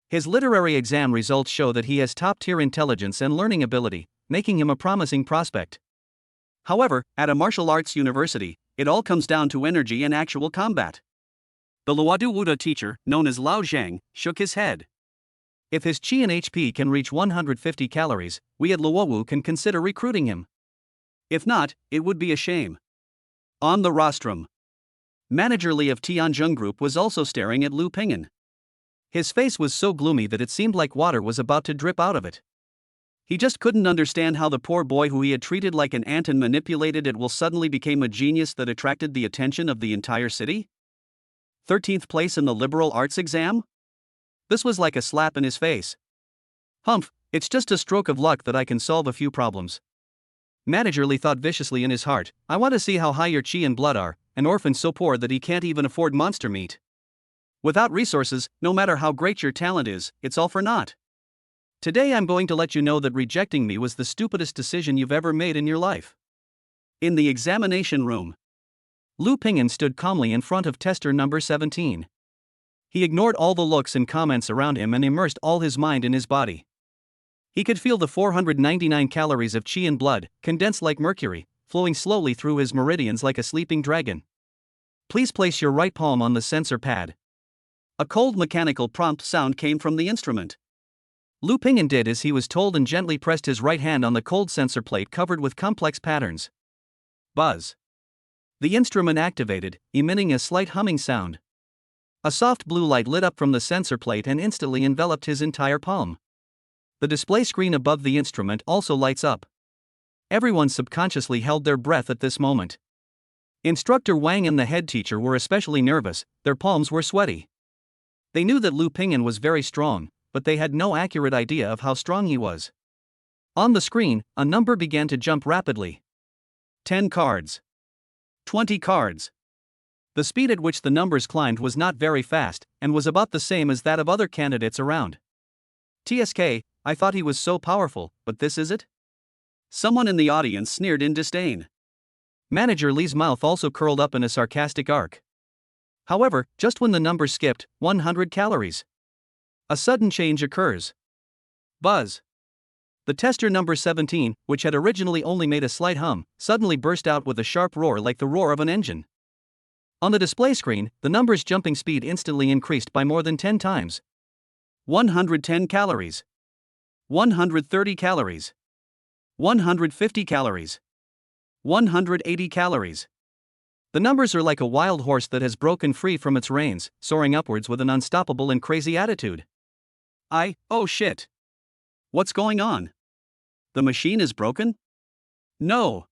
His literary exam results show that he has top-tier intelligence and learning ability, making him a promising prospect. However, at a martial arts university, it all comes down to energy and actual combat. The Luodu Wuda teacher, known as Lao Zhang, shook his head. If his Qi and HP can reach 150 calories, we at Luowu can consider recruiting him. If not, it would be a shame. On the rostrum, Manager Li of Tianzheng Group was also staring at Lu Ping'an. His face was so gloomy that it seemed like water was about to drip out of it. He just couldn't understand how the poor boy who he had treated like an ant and manipulated at will suddenly became a genius that attracted the attention of the entire city. 13th place in the liberal arts exam? This was like a slap in his face. Humph, it's just a stroke of luck that I can solve a few problems. Manager Li thought viciously in his heart, I want to see how high your Qi and blood are, an orphan so poor that he can't even afford monster meat. Without resources, no matter how great your talent is, it's all for naught. Today I'm going to let you know that rejecting me was the stupidest decision you've ever made in your life. In the examination room, Lu Ping'an stood calmly in front of tester number 17. He ignored all the looks and comments around him and immersed all his mind in his body. He could feel the 499 calories of Qi and blood, condensed like mercury, flowing slowly through his meridians like a sleeping dragon. Please place your right palm on the sensor pad. A cold mechanical prompt sound came from the instrument. Lu Ping'an did as he was told and gently pressed his right hand on the cold sensor plate covered with complex patterns. Buzz. The instrument activated, emitting a slight humming sound. A soft blue light lit up from the sensor plate and instantly enveloped his entire palm. The display screen above the instrument also lights up. Everyone subconsciously held their breath at this moment. Instructor Wang and the head teacher were especially nervous, their palms were sweaty. They knew that Lu Ping'an was very strong, but they had no accurate idea of how strong he was. On the screen, a number began to jump rapidly. 10 cards. 20 cards. The speed at which the numbers climbed was not very fast, and was about the same as that of other candidates around. TSK, I thought he was so powerful, but this is it? Someone in the audience sneered in disdain. Manager Li's mouth also curled up in a sarcastic arc. However, just when the number skipped 100 calories, a sudden change occurs. Buzz. The tester number 17, which had originally only made a slight hum, suddenly burst out with a sharp roar like the roar of an engine. On the display screen, the number's jumping speed instantly increased by more than 10 times. 110 calories. 130 calories. 150 calories. 180 calories. The numbers are like a wild horse that has broken free from its reins, soaring upwards with an unstoppable and crazy attitude. Oh shit. What's going on? The machine is broken? No.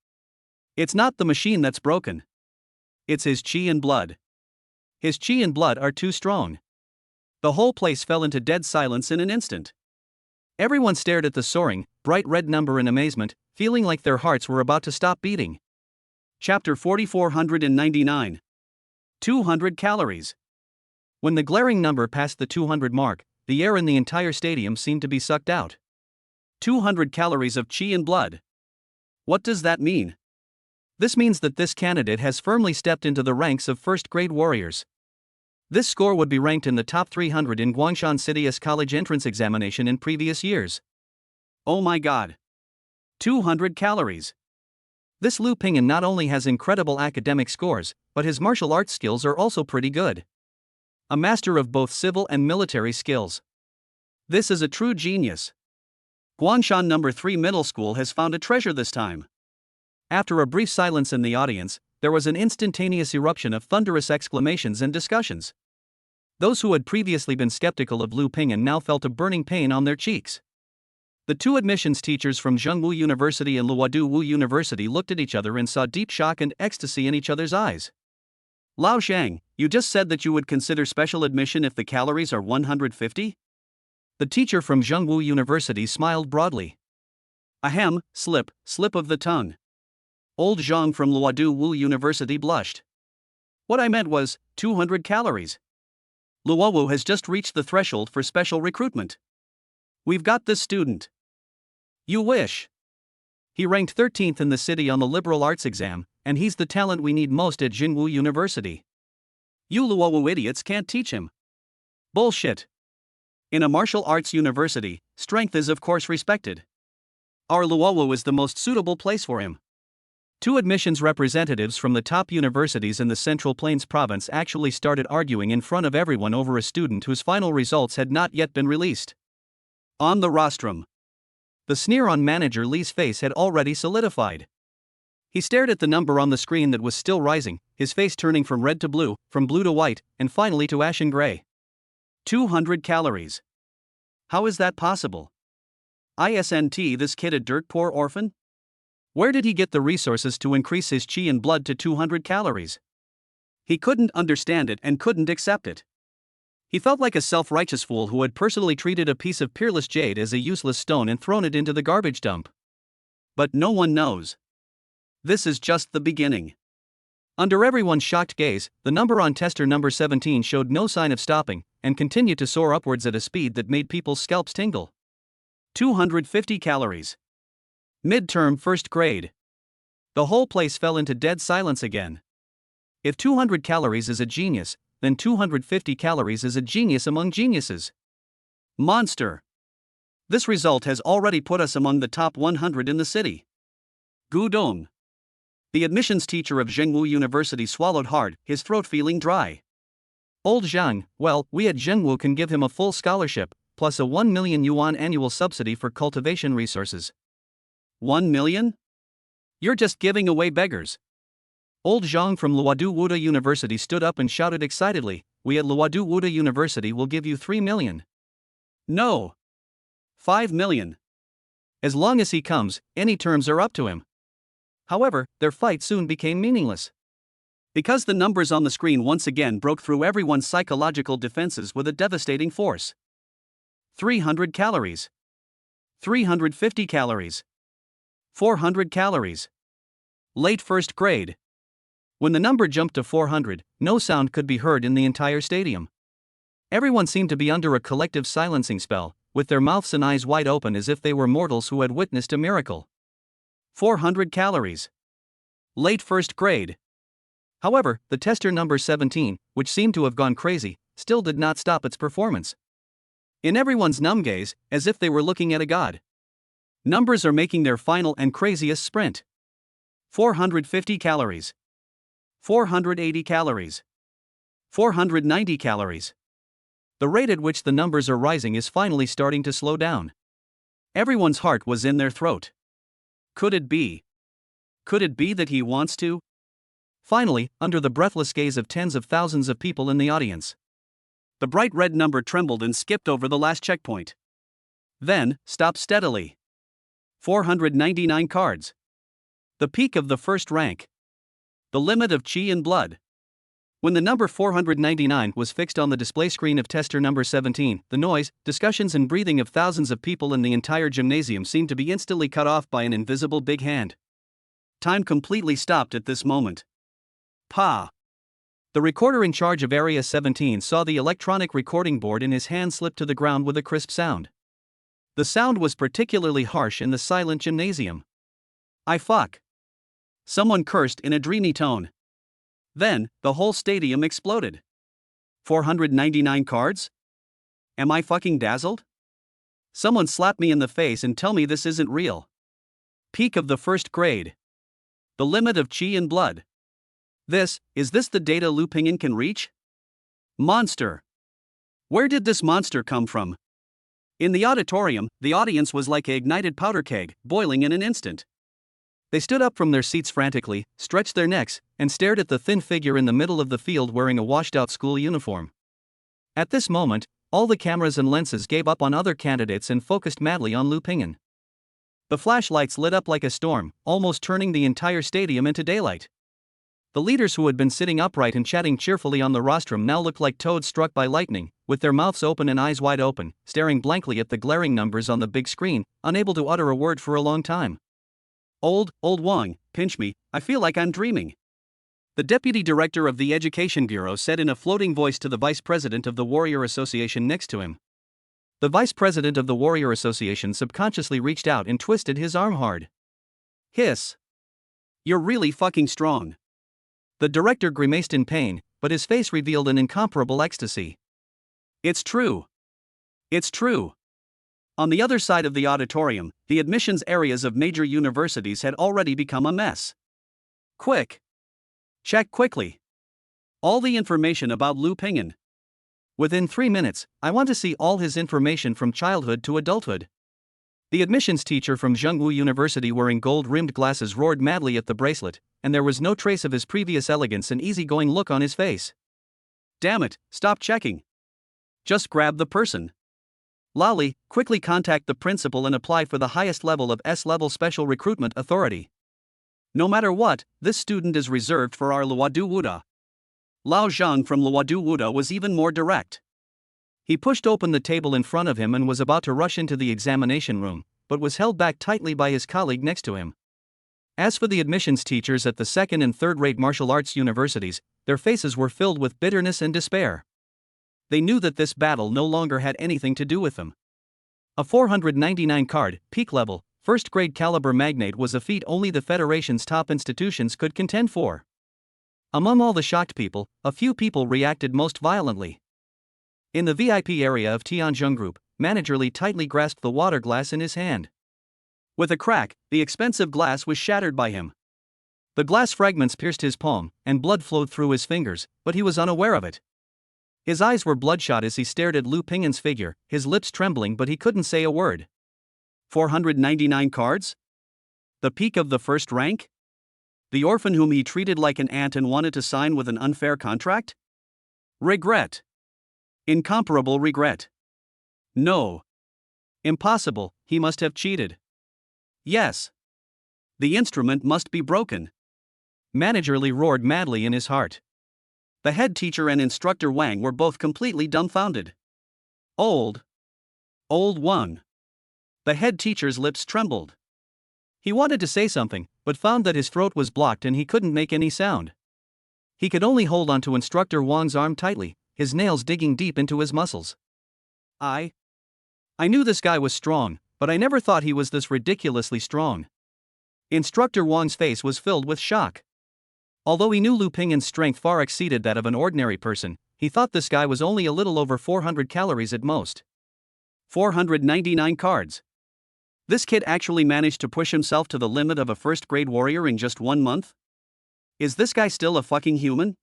It's not the machine that's broken. It's his Qi and blood. His Qi and blood are too strong. The whole place fell into dead silence in an instant. Everyone stared at the soaring, bright red number in amazement, feeling like their hearts were about to stop beating. Chapter 4499. 200 calories. When the glaring number passed the 200 mark, the air in the entire stadium seemed to be sucked out. 200 calories of Qi and blood. What does that mean? This means that this candidate has firmly stepped into the ranks of first-grade warriors. This score would be ranked in the top 300 in Guangshan City's college entrance examination in previous years. Oh my god. 200 calories. This Lu Ping'an not only has incredible academic scores, but his martial arts skills are also pretty good. A master of both civil and military skills. This is a true genius. Guangshan No. 3 Middle School has found a treasure this time. After a brief silence in the audience, there was an instantaneous eruption of thunderous exclamations and discussions. Those who had previously been skeptical of Lu Ping'an now felt a burning pain on their cheeks. The two admissions teachers from Zhengwu University and Luodu Wu University looked at each other and saw deep shock and ecstasy in each other's eyes. Lao Zhang, you just said that you would consider special admission if the calories are 150? The teacher from Zhengwu University smiled broadly. Ahem, slip of the tongue. Old Zhang from Luodu Wu University blushed. What I meant was 200 calories. Luowu has just reached the threshold for special recruitment. We've got this student. You wish. He ranked 13th in the city on the liberal arts exam, and he's the talent we need most at Jinwu University. You Luowu idiots can't teach him. Bullshit. In a martial arts university, strength is of course respected. Our Luowu is the most suitable place for him. Two admissions representatives from the top universities in the Central Plains province actually started arguing in front of everyone over a student whose final results had not yet been released. On the rostrum. The sneer on manager Lee's face had already solidified. He stared at the number on the screen that was still rising, his face turning from red to blue, from blue to white, and finally to ashen gray. 200 calories. How is that possible? Isn't this kid a dirt poor orphan? Where did he get the resources to increase his qi and blood to 200 calories? He couldn't understand it and couldn't accept it. He felt like a self-righteous fool who had personally treated a piece of peerless jade as a useless stone and thrown it into the garbage dump. But no one knows. This is just the beginning. Under everyone's shocked gaze, the number on tester number 17 showed no sign of stopping, and continued to soar upwards at a speed that made people's scalps tingle. 250 calories. Midterm first grade. The whole place fell into dead silence again. If 200 calories is a genius, then 250 calories is a genius among geniuses. Monster. This result has already put us among the top 100 in the city. Gudong. The admissions teacher of Zhengwu University swallowed hard, his throat feeling dry. Old Zhang, well, we at Zhengwu can give him a full scholarship, plus a 1 million yuan annual subsidy for cultivation resources. 1 million? You're just giving away beggars. Old Zhang from Luodu Wuda University stood up and shouted excitedly, we at Luodu Wuda University will give you 3 million. No. 5 million. As long as he comes, any terms are up to him. However, their fight soon became meaningless. Because the numbers on the screen once again broke through everyone's psychological defenses with a devastating force. 300 calories. 350 calories. 400 calories. Late first grade. When the number jumped to 400, no sound could be heard in the entire stadium. Everyone seemed to be under a collective silencing spell, with their mouths and eyes wide open as if they were mortals who had witnessed a miracle. 400 calories. Late first grade. However, the tester number 17, which seemed to have gone crazy, still did not stop its performance. In everyone's numb gaze, as if they were looking at a god. Numbers are making their final and craziest sprint. 450 calories. 480 calories. 490 calories. The rate at which the numbers are rising is finally starting to slow down. Everyone's heart was in their throat. Could it be? Could it be that he wants to? Finally, under the breathless gaze of tens of thousands of people in the audience, the bright red number trembled and skipped over the last checkpoint. Then, stopped steadily. 499 cards. The peak of the first rank. The limit of qi and blood. When the number 499 was fixed on the display screen of tester number 17, the noise, discussions and breathing of thousands of people in the entire gymnasium seemed to be instantly cut off by an invisible big hand. Time completely stopped at this moment. Pa! The recorder in charge of Area 17 saw the electronic recording board in his hand slip to the ground with a crisp sound. The sound was particularly harsh in the silent gymnasium. I fuck. Someone cursed in a dreamy tone. Then, the whole stadium exploded. 499 cards? Am I fucking dazzled? Someone slap me in the face and tell me this isn't real. Peak of the first grade. The limit of qi and blood. Is this the data Lu Pingyan can reach? Monster. Where did this monster come from? In the auditorium, the audience was like an ignited powder keg, boiling in an instant. They stood up from their seats frantically, stretched their necks, and stared at the thin figure in the middle of the field wearing a washed-out school uniform. At this moment, all the cameras and lenses gave up on other candidates and focused madly on Lu Pingyan. The flashlights lit up like a storm, almost turning the entire stadium into daylight. The leaders who had been sitting upright and chatting cheerfully on the rostrum now looked like toads struck by lightning, with their mouths open and eyes wide open, staring blankly at the glaring numbers on the big screen, unable to utter a word for a long time. Old Wang, pinch me, I feel like I'm dreaming. The deputy director of the Education Bureau said in a floating voice to the vice president of the Warrior Association next to him. The vice president of the Warrior Association subconsciously reached out and twisted his arm hard. Hiss. You're really fucking strong. The director grimaced in pain, but his face revealed an incomparable ecstasy. It's true. It's true. On the other side of the auditorium, the admissions areas of major universities had already become a mess. Quick. Check quickly. All the information about Lu Ping'an. Within 3 minutes, I want to see all his information from childhood to adulthood. The admissions teacher from Zhengwu University wearing gold-rimmed glasses roared madly at the bracelet, and there was no trace of his previous elegance and easygoing look on his face. Damn it, stop checking. Just grab the person. Lali, quickly contact the principal and apply for the highest level of S-level Special Recruitment Authority. No matter what, this student is reserved for our Luodu Wuda. Lao Zhang from Luodu Wuda was even more direct. He pushed open the table in front of him and was about to rush into the examination room, but was held back tightly by his colleague next to him. As for the admissions teachers at the second and third-rate martial arts universities, their faces were filled with bitterness and despair. They knew that this battle no longer had anything to do with them. A 499 card, peak level, first-grade caliber magnate was a feat only the Federation's top institutions could contend for. Among all the shocked people, a few people reacted most violently. In the VIP area of Tianzheng Group, Manager Li tightly grasped the water glass in his hand. With a crack, the expensive glass was shattered by him. The glass fragments pierced his palm, and blood flowed through his fingers, but he was unaware of it. His eyes were bloodshot as he stared at Lu Ping'an's figure, his lips trembling, but he couldn't say a word. 499 cards? The peak of the first rank? The orphan whom he treated like an ant and wanted to sign with an unfair contract? Regret. Incomparable regret. No. Impossible, he must have cheated. Yes. The instrument must be broken. Manager Li roared madly in his heart. The head teacher and instructor Wang were both completely dumbfounded. Old one. The head teacher's lips trembled. He wanted to say something, but found that his throat was blocked and he couldn't make any sound. He could only hold onto instructor Wang's arm tightly, his nails digging deep into his muscles. I knew this guy was strong, but I never thought he was this ridiculously strong. Instructor Wang's face was filled with shock. Although he knew Lu Ping'an's strength far exceeded that of an ordinary person, he thought this guy was only a little over 400 calories at most. 499 cards. This kid actually managed to push himself to the limit of a first-grade warrior in just 1 month? Is this guy still a fucking human?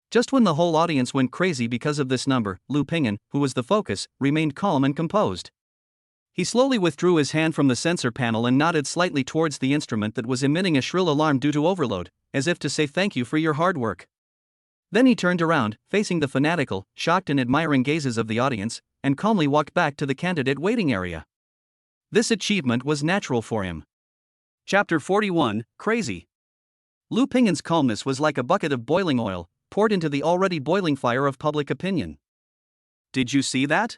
Just when the whole audience went crazy because of this number, Lu Ping'an, who was the focus, remained calm and composed. He slowly withdrew his hand from the sensor panel and nodded slightly towards the instrument that was emitting a shrill alarm due to overload, as if to say thank you for your hard work. Then he turned around, facing the fanatical, shocked and admiring gazes of the audience, and calmly walked back to the candidate waiting area. This achievement was natural for him. Chapter 41, Crazy. Lu Ping'an's calmness was like a bucket of boiling oil, poured into the already boiling fire of public opinion. Did you see that?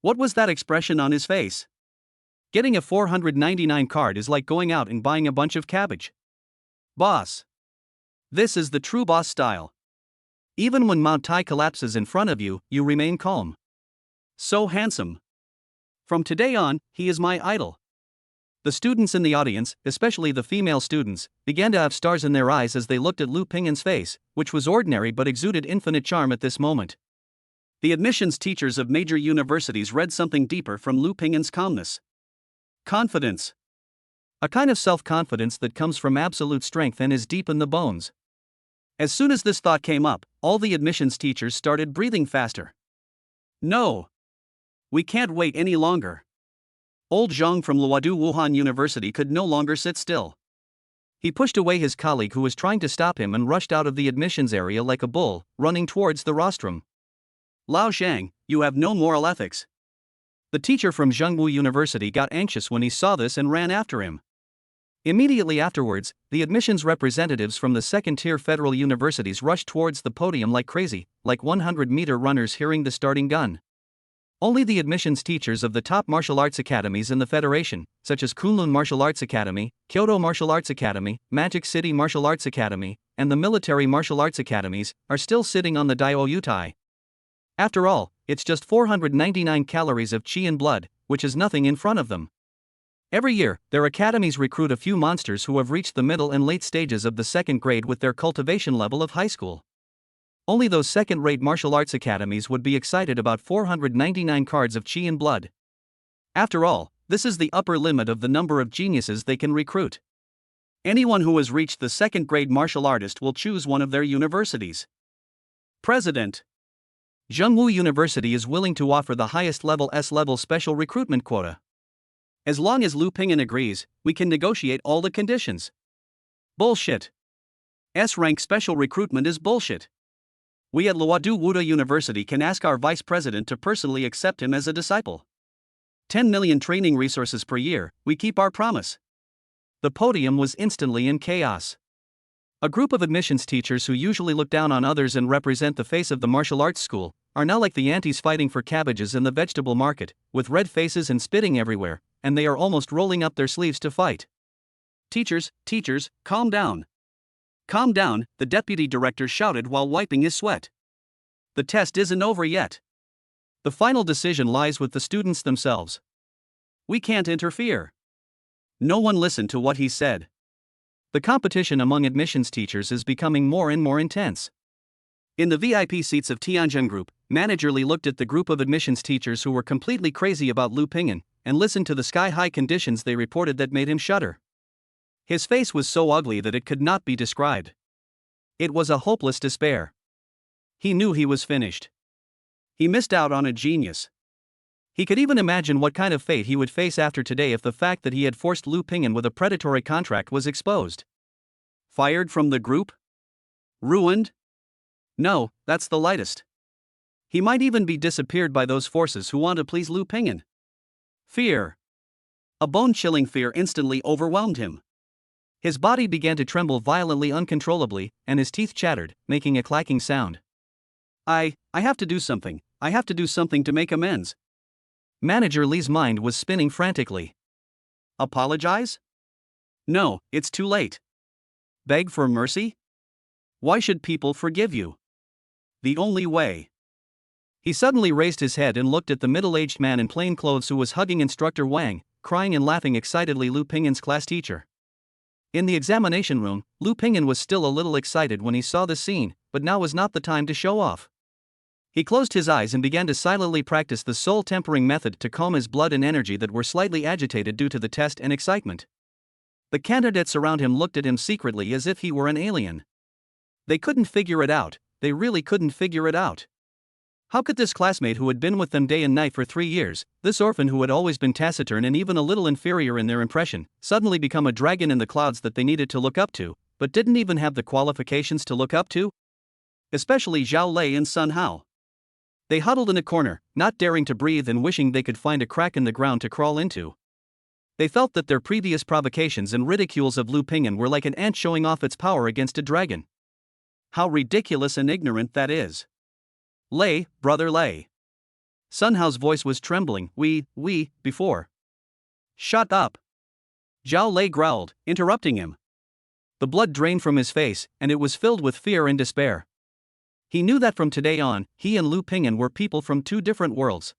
What was that expression on his face? Getting a 499 card is like going out and buying a bunch of cabbage. Boss. This is the true boss style. Even when Mount Tai collapses in front of you, you remain calm. So handsome. From today on, he is my idol. The students in the audience, especially the female students, began to have stars in their eyes as they looked at Lu Ping'an's face, which was ordinary but exuded infinite charm at this moment. The admissions teachers of major universities read something deeper from Lu Ping'an's calmness. Confidence. A kind of self-confidence that comes from absolute strength and is deep in the bones. As soon as this thought came up, all the admissions teachers started breathing faster. No. We can't wait any longer. Old Zhang from Luodu Wuhan University could no longer sit still. He pushed away his colleague who was trying to stop him and rushed out of the admissions area like a bull, running towards the rostrum. Lao Zhang, you have no moral ethics. The teacher from Zhengwu University got anxious when he saw this and ran after him. Immediately afterwards, the admissions representatives from the second-tier federal universities rushed towards the podium like crazy, like 100-meter runners hearing the starting gun. Only the admissions teachers of the top martial arts academies in the Federation, such as Kunlun Martial Arts Academy, Kyoto Martial Arts Academy, Magic City Martial Arts Academy, and the Military Martial Arts Academies, are still sitting on the Daiyutai. After all, it's just 499 calories of qi and blood, which is nothing in front of them. Every year, their academies recruit a few monsters who have reached the middle and late stages of the second grade with their cultivation level of high school. Only those second-rate martial arts academies would be excited about 499 cards of Qi and Blood. After all, this is the upper limit of the number of geniuses they can recruit. Anyone who has reached the second-grade martial artist will choose one of their universities. President. Zhengwu University is willing to offer the highest level S-level special recruitment quota. As long as Lu Ping'an agrees, we can negotiate all the conditions. Bullshit. S-rank special recruitment is bullshit. We at Luodu Wuda University can ask our vice president to personally accept him as a disciple. 10 million training resources per year, we keep our promise. The podium was instantly in chaos. A group of admissions teachers who usually look down on others and represent the face of the martial arts school are now like the aunties fighting for cabbages in the vegetable market, with red faces and spitting everywhere, and they are almost rolling up their sleeves to fight. Teachers, calm down. Calm down, the deputy director shouted while wiping his sweat. The test isn't over yet. The final decision lies with the students themselves. We can't interfere. No one listened to what he said. The competition among admissions teachers is becoming more and more intense. In the VIP seats of Tianjin Group, Manager Li looked at the group of admissions teachers who were completely crazy about Lu Ping'an and listened to the sky-high conditions they reported that made him shudder. His face was so ugly that it could not be described. It was a hopeless despair. He knew he was finished. He missed out on a genius. He could even imagine what kind of fate he would face after today if the fact that he had forced Lu Ping'an with a predatory contract was exposed. Fired from the group? Ruined? No, that's the lightest. He might even be disappeared by those forces who want to please Lu Ping'an. Fear. A bone-chilling fear instantly overwhelmed him. His body began to tremble violently, uncontrollably, and his teeth chattered, making a clacking sound. I have to do something. I have to do something to make amends. Manager Li's mind was spinning frantically. Apologize? No, it's too late. Beg for mercy? Why should people forgive you? The only way. He suddenly raised his head and looked at the middle-aged man in plain clothes who was hugging Instructor Wang, crying and laughing excitedly, Lu Ping'an's class teacher. In the examination room, Lu Ping'an was still a little excited when he saw the scene, but now was not the time to show off. He closed his eyes and began to silently practice the soul-tempering method to calm his blood and energy that were slightly agitated due to the test and excitement. The candidates around him looked at him secretly as if he were an alien. They couldn't figure it out, they really couldn't figure it out. How could this classmate who had been with them day and night for 3 years, this orphan who had always been taciturn and even a little inferior in their impression, suddenly become a dragon in the clouds that they needed to look up to, but didn't even have the qualifications to look up to? Especially Zhao Lei and Sun Hao. They huddled in a corner, not daring to breathe and wishing they could find a crack in the ground to crawl into. They felt that their previous provocations and ridicules of Lu Ping'an were like an ant showing off its power against a dragon. How ridiculous and ignorant that is. Lei, brother Lei. Sun Hao's voice was trembling. Before. Shut up. Zhao Lei growled, interrupting him. The blood drained from his face, and it was filled with fear and despair. He knew that from today on, he and Lu Ping'an were people from two different worlds.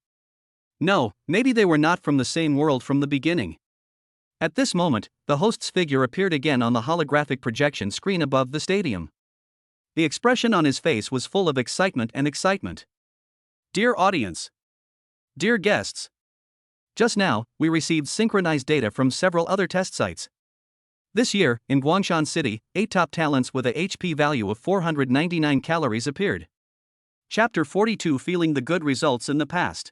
No, maybe they were not from the same world from the beginning. At this moment, the host's figure appeared again on the holographic projection screen above the stadium. The expression on his face was full of excitement and excitement. Dear audience. Dear guests. Just now, we received synchronized data from several other test sites. This year, in Guangshan City, 8 top talents with a HP value of 499 calories appeared. Chapter 42, Feeling the Good Results in the Past.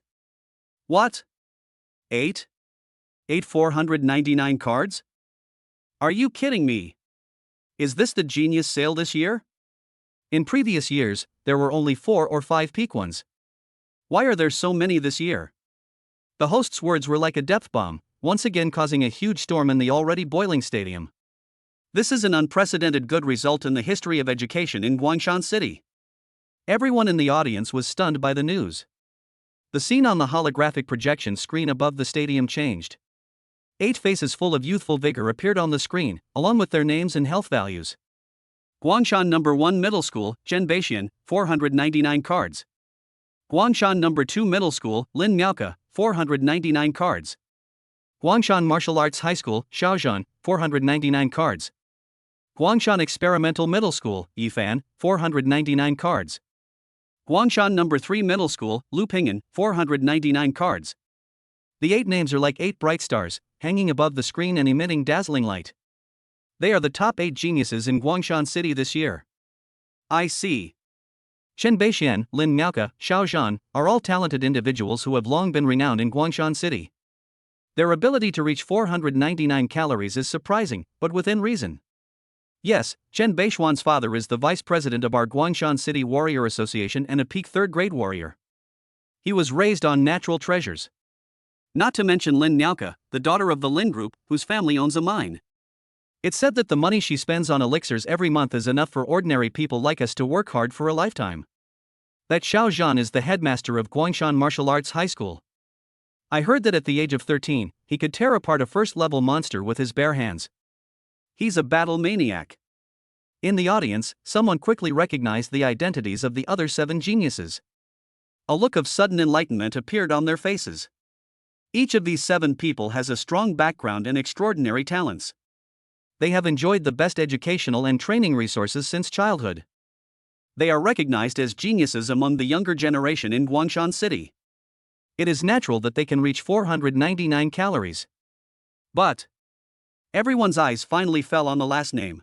What? 8? 499 cards? Are you kidding me? Is this the genius sale this year? In previous years, there were only 4 or 5 peak ones. Why are there so many this year? The host's words were like a depth bomb, once again causing a huge storm in the already boiling stadium. This is an unprecedented good result in the history of education in Guangshan City. Everyone in the audience was stunned by the news. The scene on the holographic projection screen above the stadium changed. 8 faces full of youthful vigor appeared on the screen, along with their names and health values. Guangshan No. 1 Middle School, Zhen Beixian, 499 cards. Guangshan No. 2 Middle School, Lin Miaoke, 499 cards. Guangshan Martial Arts High School, Shaozhan, 499 cards. Guangshan Experimental Middle School, Yifan, 499 cards. Guangshan No. 3 Middle School, Lupingen, 499 cards. The 8 names are like 8 bright stars, hanging above the screen and emitting dazzling light. They are the top 8 geniuses in Guangshan City this year. I see. Chen Beixian, Lin Miaoke, Xiao Zhan, are all talented individuals who have long been renowned in Guangshan City. Their ability to reach 499 calories is surprising, but within reason. Yes, Chen Beixian's father is the vice president of our Guangshan City Warrior Association and a peak third-grade warrior. He was raised on natural treasures. Not to mention Lin Miaoke, the daughter of the Lin Group, whose family owns a mine. It's said that the money she spends on elixirs every month is enough for ordinary people like us to work hard for a lifetime. That Xiao Zhan is the headmaster of Guangshan Martial Arts High School. I heard that at the age of 13, he could tear apart a first-level monster with his bare hands. He's a battle maniac. In the audience, someone quickly recognized the identities of the other 7 geniuses. A look of sudden enlightenment appeared on their faces. Each of these 7 people has a strong background and extraordinary talents. They have enjoyed the best educational and training resources since childhood. They are recognized as geniuses among the younger generation in Guangshan City. It is natural that they can reach 499 calories. But everyone's eyes finally fell on the last name.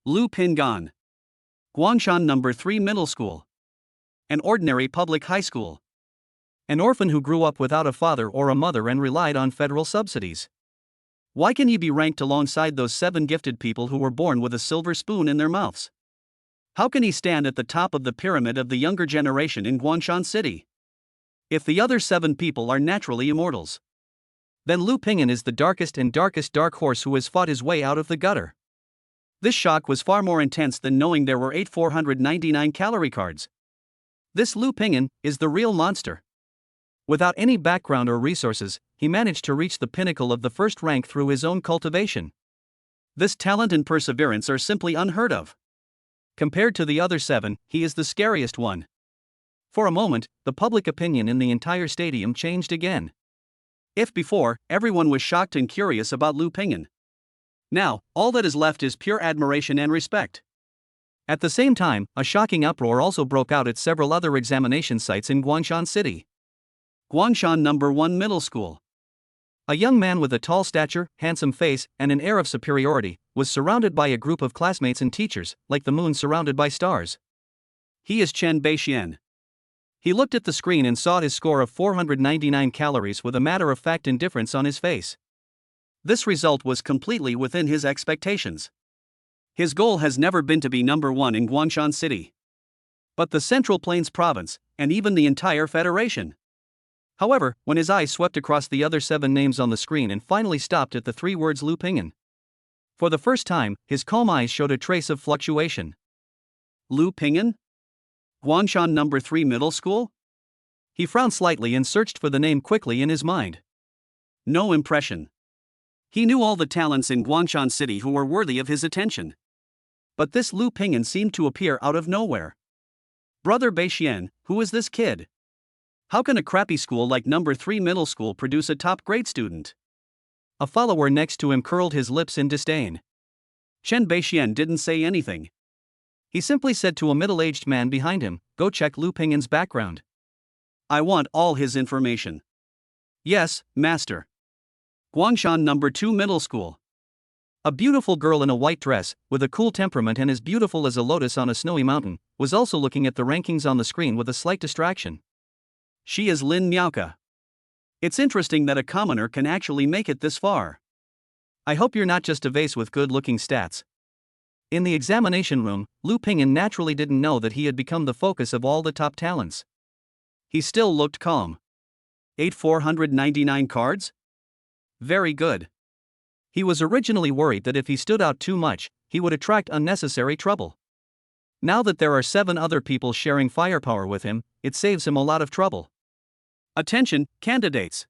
Lu Pingan. Guangshan No. 3 Middle School. An ordinary public high school. An orphan who grew up without a father or a mother and relied on federal subsidies. Why can he be ranked alongside those 7 gifted people who were born with a silver spoon in their mouths? How can he stand at the top of the pyramid of the younger generation in Guangshan City? If the other 7 people are naturally immortals, then Lu Pingan is the darkest dark horse who has fought his way out of the gutter. This shock was far more intense than knowing there were 8 499 calorie cards. This Lu Pingan is the real monster. Without any background or resources, he managed to reach the pinnacle of the first rank through his own cultivation. This talent and perseverance are simply unheard of. Compared to the other 7, he is the scariest one. For a moment, the public opinion in the entire stadium changed again. If before, everyone was shocked and curious about Lu Pingan, now, all that is left is pure admiration and respect. At the same time, a shocking uproar also broke out at several other examination sites in Guangshan City. Guangshan No. 1 Middle School. A young man with a tall stature, handsome face, and an air of superiority was surrounded by a group of classmates and teachers, like the moon surrounded by stars. He is Chen Beixian. He looked at the screen and saw his score of 499 calories with a matter-of-fact indifference on his face. This result was completely within his expectations. His goal has never been to be number 1 in Guangshan City, but the Central Plains Province, and even the entire Federation. However, when his eyes swept across the other 7 names on the screen and finally stopped at the 3 words Lu Pingan, for the first time, his calm eyes showed a trace of fluctuation. Lu Pingan? Guangshan No. 3 Middle School? He frowned slightly and searched for the name quickly in his mind. No impression. He knew all the talents in Guangshan City who were worthy of his attention. But this Lu Pingan seemed to appear out of nowhere. Brother Beixian, who is this kid? How can a crappy school like No. 3 Middle School produce a top-grade student? A follower next to him curled his lips in disdain. Chen Beixian didn't say anything. He simply said to a middle-aged man behind him, "Go check Lu Pingan's background. I want all his information." Yes, master. Guangshan No. 2 Middle School. A beautiful girl in a white dress, with a cool temperament and as beautiful as a lotus on a snowy mountain, was also looking at the rankings on the screen with a slight distraction. She is Lin Miaoke. It's interesting that a commoner can actually make it this far. I hope you're not just a vase with good-looking stats. In the examination room, Lu Pingan naturally didn't know that he had become the focus of all the top talents. He still looked calm. 8 499 cards? Very good. He was originally worried that if he stood out too much, he would attract unnecessary trouble. Now that there are 7 other people sharing firepower with him, it saves him a lot of trouble. Attention, candidates!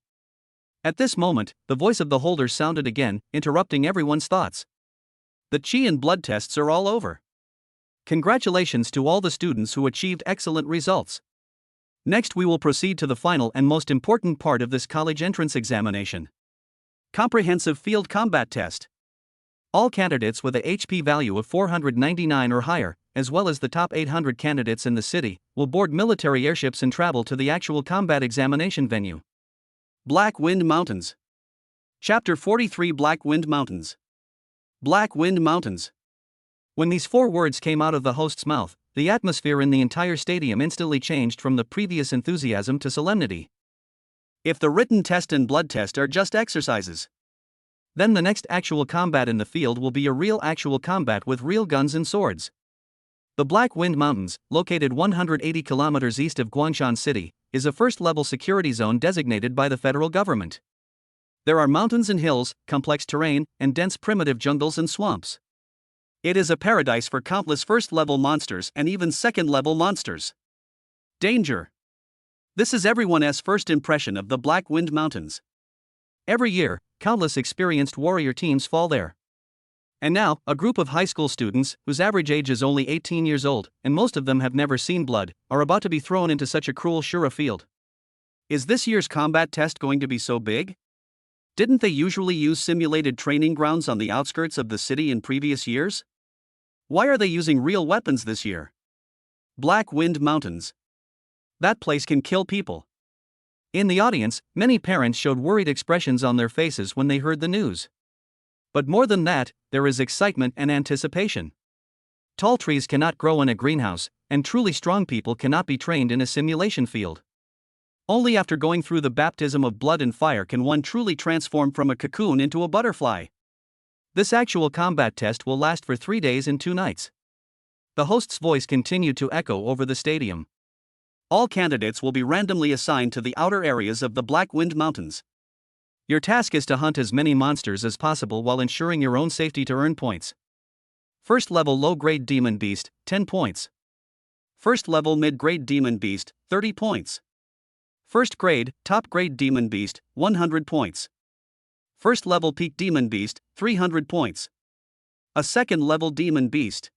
At this moment, the voice of the holder sounded again, interrupting everyone's thoughts. The Qi and blood tests are all over. Congratulations to all the students who achieved excellent results. Next we will proceed to the final and most important part of this college entrance examination. Comprehensive Field Combat Test. All candidates with a HP value of 499 or higher, as well as the top 800 candidates in the city, will board military airships and travel to the actual combat examination venue. Black Wind Mountains. Chapter 43 Black Wind Mountains. Black Wind Mountains. When these 4 words came out of the host's mouth, the atmosphere in the entire stadium instantly changed from the previous enthusiasm to solemnity. If the written test and blood test are just exercises, then the next actual combat in the field will be a real actual combat with real guns and swords. The Black Wind Mountains, located 180 kilometers east of Guangshan City, is a first-level security zone designated by the federal government. There are mountains and hills, complex terrain, and dense primitive jungles and swamps. It is a paradise for countless first-level monsters and even second-level monsters. Danger. This is everyone's first impression of the Black Wind Mountains. Every year, countless experienced warrior teams fall there. And now, a group of high school students, whose average age is only 18 years old, and most of them have never seen blood, are about to be thrown into such a cruel Shura field. Is this year's combat test going to be so big? Didn't they usually use simulated training grounds on the outskirts of the city in previous years? Why are they using real weapons this year? Black Wind Mountains. That place can kill people. In the audience, many parents showed worried expressions on their faces when they heard the news. But more than that, there is excitement and anticipation. Tall trees cannot grow in a greenhouse, and truly strong people cannot be trained in a simulation field. Only after going through the baptism of blood and fire can one truly transform from a cocoon into a butterfly. This actual combat test will last for 3 days and 2 nights. The host's voice continued to echo over the stadium. All candidates will be randomly assigned to the outer areas of the Black Wind Mountains. Your task is to hunt as many monsters as possible while ensuring your own safety to earn points. First level low-grade demon beast, 10 points. First level mid-grade demon beast, 30 points. First grade, top grade demon beast, 100 points. First level peak demon beast, 300 points. A second level demon beast.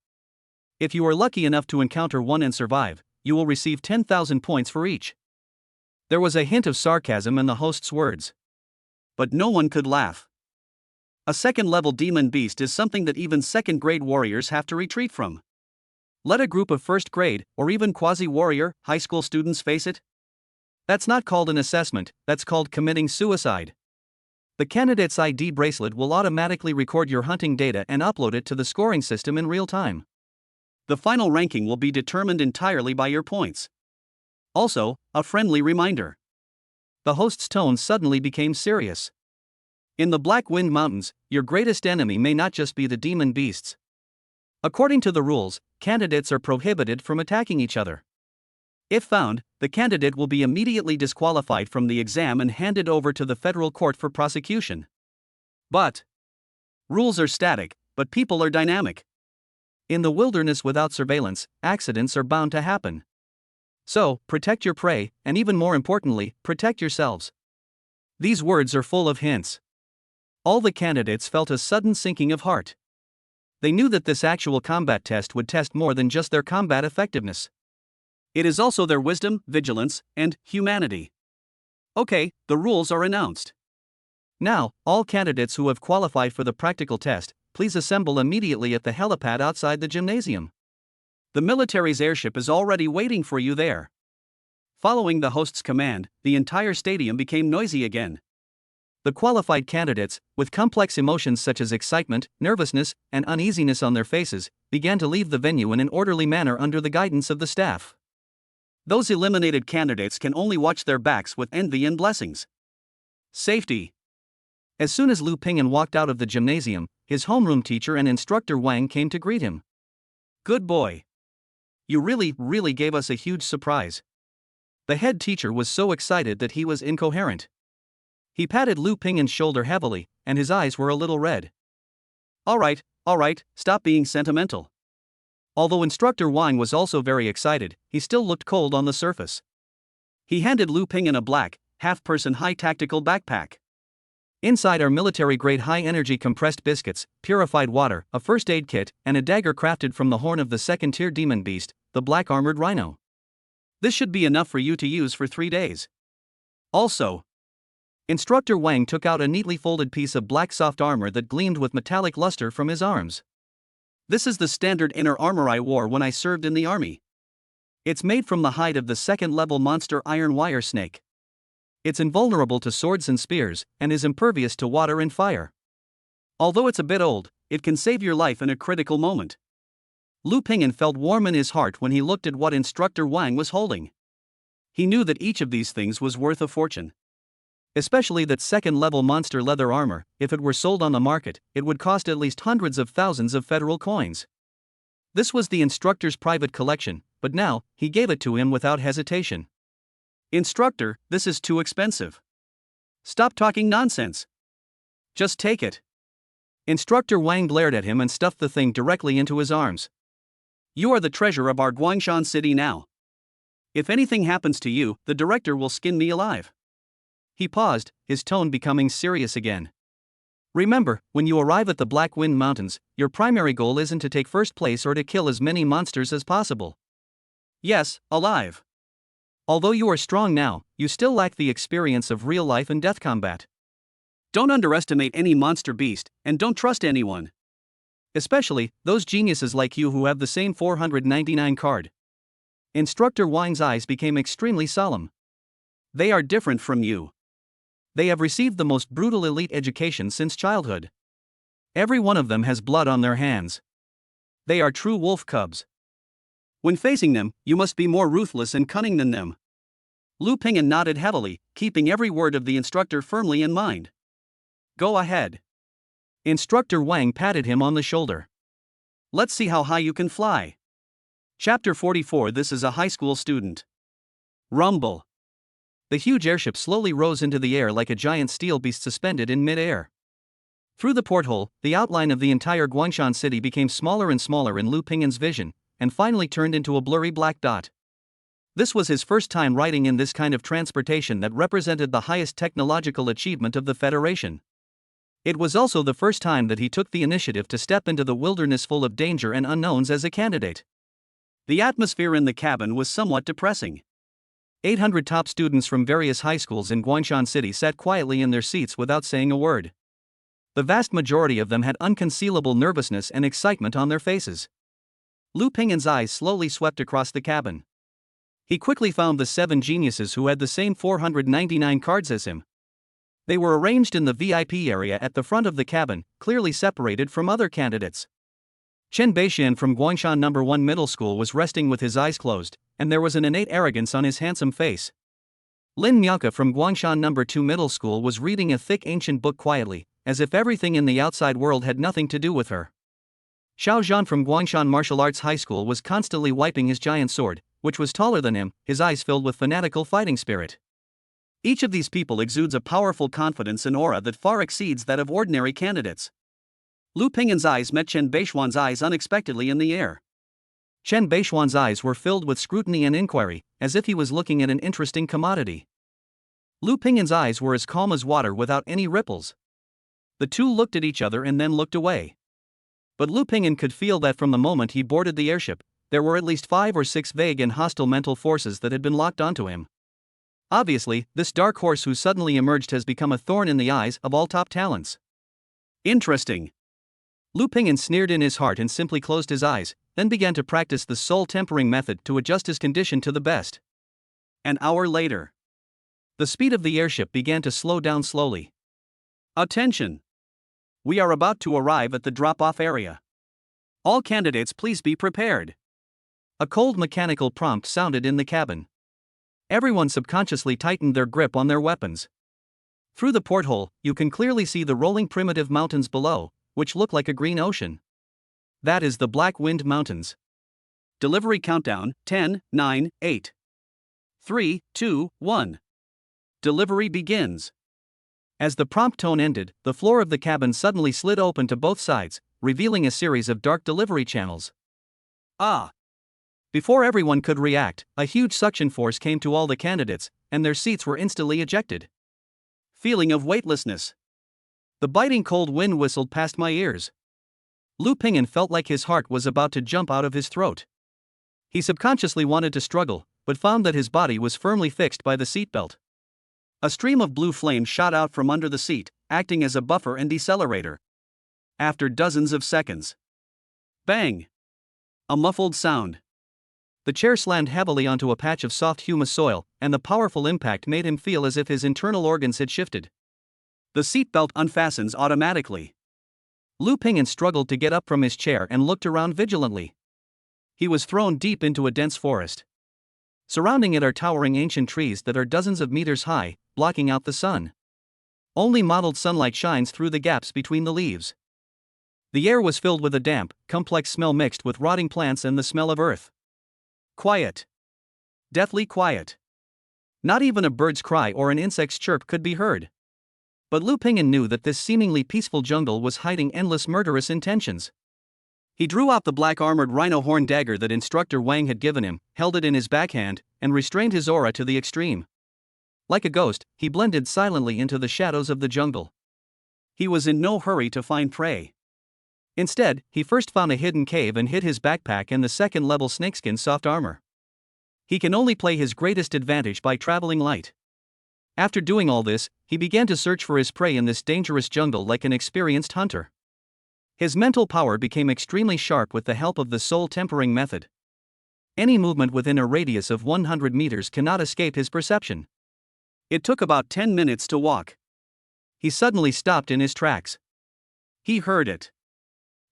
If you are lucky enough to encounter one and survive, you will receive 10,000 points for each. There was a hint of sarcasm in the host's words. But no one could laugh. A second level demon beast is something that even second grade warriors have to retreat from. Let a group of first grade, or even quasi-warrior, high school students face it? That's not called an assessment, that's called committing suicide. The candidate's ID bracelet will automatically record your hunting data and upload it to the scoring system in real time. The final ranking will be determined entirely by your points. Also, a friendly reminder. The host's tone suddenly became serious. In the Black Wind Mountains, your greatest enemy may not just be the demon beasts. According to the rules, candidates are prohibited from attacking each other. If found, the candidate will be immediately disqualified from the exam and handed over to the federal court for prosecution. But rules are static, but people are dynamic. In the wilderness without surveillance, accidents are bound to happen. So, protect your prey, and even more importantly, protect yourselves. These words are full of hints. All the candidates felt a sudden sinking of heart. They knew that this actual combat test would test more than just their combat effectiveness. It is also their wisdom, vigilance, and humanity. Okay, the rules are announced. Now, all candidates who have qualified for the practical test, please assemble immediately at the helipad outside the gymnasium. The military's airship is already waiting for you there. Following the host's command, the entire stadium became noisy again. The qualified candidates, with complex emotions such as excitement, nervousness, and uneasiness on their faces, began to leave the venue in an orderly manner under the guidance of the staff. Those eliminated candidates can only watch their backs with envy and blessings. Safety. As soon as Lu Ping'an walked out of the gymnasium, his homeroom teacher and instructor Wang came to greet him. Good boy. You really gave us a huge surprise. The head teacher was so excited that he was incoherent. He patted Lu Ping'an's shoulder heavily, and his eyes were a little red. All right, stop being sentimental. Although instructor Wang was also very excited, he still looked cold on the surface. He handed Lu Ping'an a black, half-person high-tactical backpack. Inside are military-grade high-energy compressed biscuits, purified water, a first aid kit, and a dagger crafted from the horn of the second-tier demon beast, the black armored rhino. This should be enough for you to use for 3 days. Also, Instructor Wang took out a neatly folded piece of black soft armor that gleamed with metallic luster from his arms. This is the standard inner armor I wore when I served in the army. It's made from the hide of the second-level monster iron wire snake. It's invulnerable to swords and spears, and is impervious to water and fire. Although it's a bit old, it can save your life in a critical moment. Lu Ping'an felt warm in his heart when he looked at what Instructor Wang was holding. He knew that each of these things was worth a fortune. Especially that second-level monster leather armor. If it were sold on the market, it would cost at least hundreds of thousands of federal coins. This was the instructor's private collection, but now, he gave it to him without hesitation. Instructor, this is too expensive. Stop talking nonsense. Just take it. Instructor Wang glared at him and stuffed the thing directly into his arms. You are the treasure of our Guangshan city now. If anything happens to you, the director will skin me alive. He paused, his tone becoming serious again. Remember, when you arrive at the Black Wind Mountains, your primary goal isn't to take first place or to kill as many monsters as possible. Yes, alive. Although you are strong now, you still lack the experience of real life and death combat. Don't underestimate any monster beast, and don't trust anyone. Especially, those geniuses like you who have the same 499 card. Instructor Wang's eyes became extremely solemn. They are different from you. They have received the most brutal elite education since childhood. Every one of them has blood on their hands. They are true wolf cubs. When facing them, you must be more ruthless and cunning than them. Lu Ping'an nodded heavily, keeping every word of the instructor firmly in mind. Go ahead. Instructor Wang patted him on the shoulder. Let's see how high you can fly. Chapter 44. This is a high school student. Rumble. The huge airship slowly rose into the air like a giant steel beast suspended in mid-air. Through the porthole, the outline of the entire Guangshan city became smaller and smaller in Lu Ping'an's vision, and finally turned into a blurry black dot. This was his first time riding in this kind of transportation that represented the highest technological achievement of the Federation. It was also the first time that he took the initiative to step into the wilderness full of danger and unknowns as a candidate. The atmosphere in the cabin was somewhat depressing. 800 top students from various high schools in Guangshan City sat quietly in their seats without saying a word. The vast majority of them had unconcealable nervousness and excitement on their faces. Lu Ping'an's eyes slowly swept across the cabin. He quickly found the 7 geniuses who had the same 499 cards as him. They were arranged in the VIP area at the front of the cabin, clearly separated from other candidates. Chen Beixian from Guangshan No. 1 Middle School was resting with his eyes closed, and there was an innate arrogance on his handsome face. Lin Mianka from Guangshan No. 2 Middle School was reading a thick ancient book quietly, as if everything in the outside world had nothing to do with her. Xiao Zhan from Guangshan Martial Arts High School was constantly wiping his giant sword, which was taller than him, his eyes filled with fanatical fighting spirit. Each of these people exudes a powerful confidence and aura that far exceeds that of ordinary candidates. Lu Ping'an's eyes met Chen Beixuan's eyes unexpectedly in the air. Chen Beixuan's eyes were filled with scrutiny and inquiry, as if he was looking at an interesting commodity. Lu Ping'an's eyes were as calm as water without any ripples. The two looked at each other and then looked away. But Lu Ping'an could feel that from the moment he boarded the airship, there were at least 5 or 6 vague and hostile mental forces that had been locked onto him. Obviously, this dark horse who suddenly emerged has become a thorn in the eyes of all top talents. Interesting. Lu Ping'an sneered in his heart and simply closed his eyes, then began to practice the soul tempering method to adjust his condition to the best. An hour later, the speed of the airship began to slow down slowly. Attention! We are about to arrive at the drop-off area. All candidates, please be prepared. A cold mechanical prompt sounded in the cabin. Everyone subconsciously tightened their grip on their weapons. Through the porthole, you can clearly see the rolling primitive mountains below, which look like a green ocean. That is the Black Wind Mountains. Delivery countdown: 10, 9, 8. 3, 2, 1. Delivery begins. As the prompt tone ended, the floor of the cabin suddenly slid open to both sides, revealing a series of dark delivery channels. Ah! Before everyone could react, a huge suction force came to all the candidates, and their seats were instantly ejected. Feeling of weightlessness. The biting cold wind whistled past my ears. Lu Ping'an felt like his heart was about to jump out of his throat. He subconsciously wanted to struggle, but found that his body was firmly fixed by the seatbelt. A stream of blue flame shot out from under the seat, acting as a buffer and decelerator. After dozens of seconds. Bang! A muffled sound. The chair slammed heavily onto a patch of soft humus soil, and the powerful impact made him feel as if his internal organs had shifted. The seatbelt unfastens automatically. Lu Ping'an struggled to get up from his chair and looked around vigilantly. He was thrown deep into a dense forest. Surrounding it are towering ancient trees that are dozens of meters high, blocking out the sun. Only mottled sunlight shines through the gaps between the leaves. The air was filled with a damp, complex smell mixed with rotting plants and the smell of earth. Quiet. Deathly quiet. Not even a bird's cry or an insect's chirp could be heard. But Lu Ping'an knew that this seemingly peaceful jungle was hiding endless murderous intentions. He drew out the black armored rhino horn dagger that Instructor Wang had given him, held it in his backhand, and restrained his aura to the extreme. Like a ghost, he blended silently into the shadows of the jungle. He was in no hurry to find prey. Instead, he first found a hidden cave and hid his backpack and the second-level snakeskin soft armor. He can only play his greatest advantage by traveling light. After doing all this, he began to search for his prey in this dangerous jungle like an experienced hunter. His mental power became extremely sharp with the help of the soul tempering method. Any movement within a radius of 100 meters cannot escape his perception. It took about 10 minutes to walk. He suddenly stopped in his tracks. He heard it.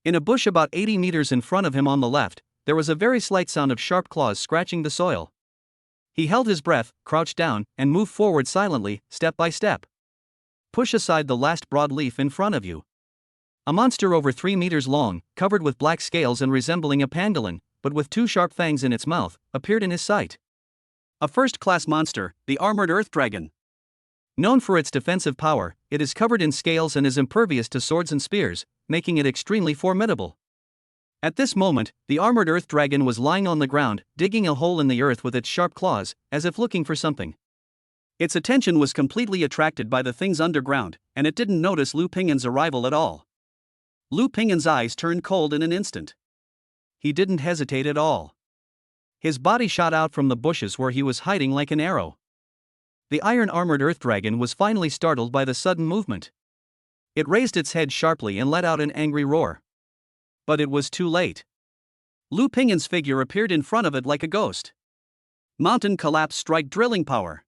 In a bush about 80 meters in front of him on the left, there was a very slight sound of sharp claws scratching the soil. He held his breath, crouched down, and moved forward silently, step by step. Push aside the last broad leaf in front of you. A monster over 3 meters long, covered with black scales and resembling a pangolin, but with 2 sharp fangs in its mouth, appeared in his sight. A first-class monster, the armored earth dragon. Known for its defensive power, it is covered in scales and is impervious to swords and spears, making it extremely formidable. At this moment, the armored earth dragon was lying on the ground, digging a hole in the earth with its sharp claws, as if looking for something. Its attention was completely attracted by the things underground, and it didn't notice Lu Ping'an's arrival at all. Lu Ping'an's eyes turned cold in an instant. He didn't hesitate at all. His body shot out from the bushes where he was hiding like an arrow. The iron-armored earth dragon was finally startled by the sudden movement. It raised its head sharply and let out an angry roar. But it was too late. Lu Ping'an's figure appeared in front of it like a ghost. Mountain collapse strike drilling power.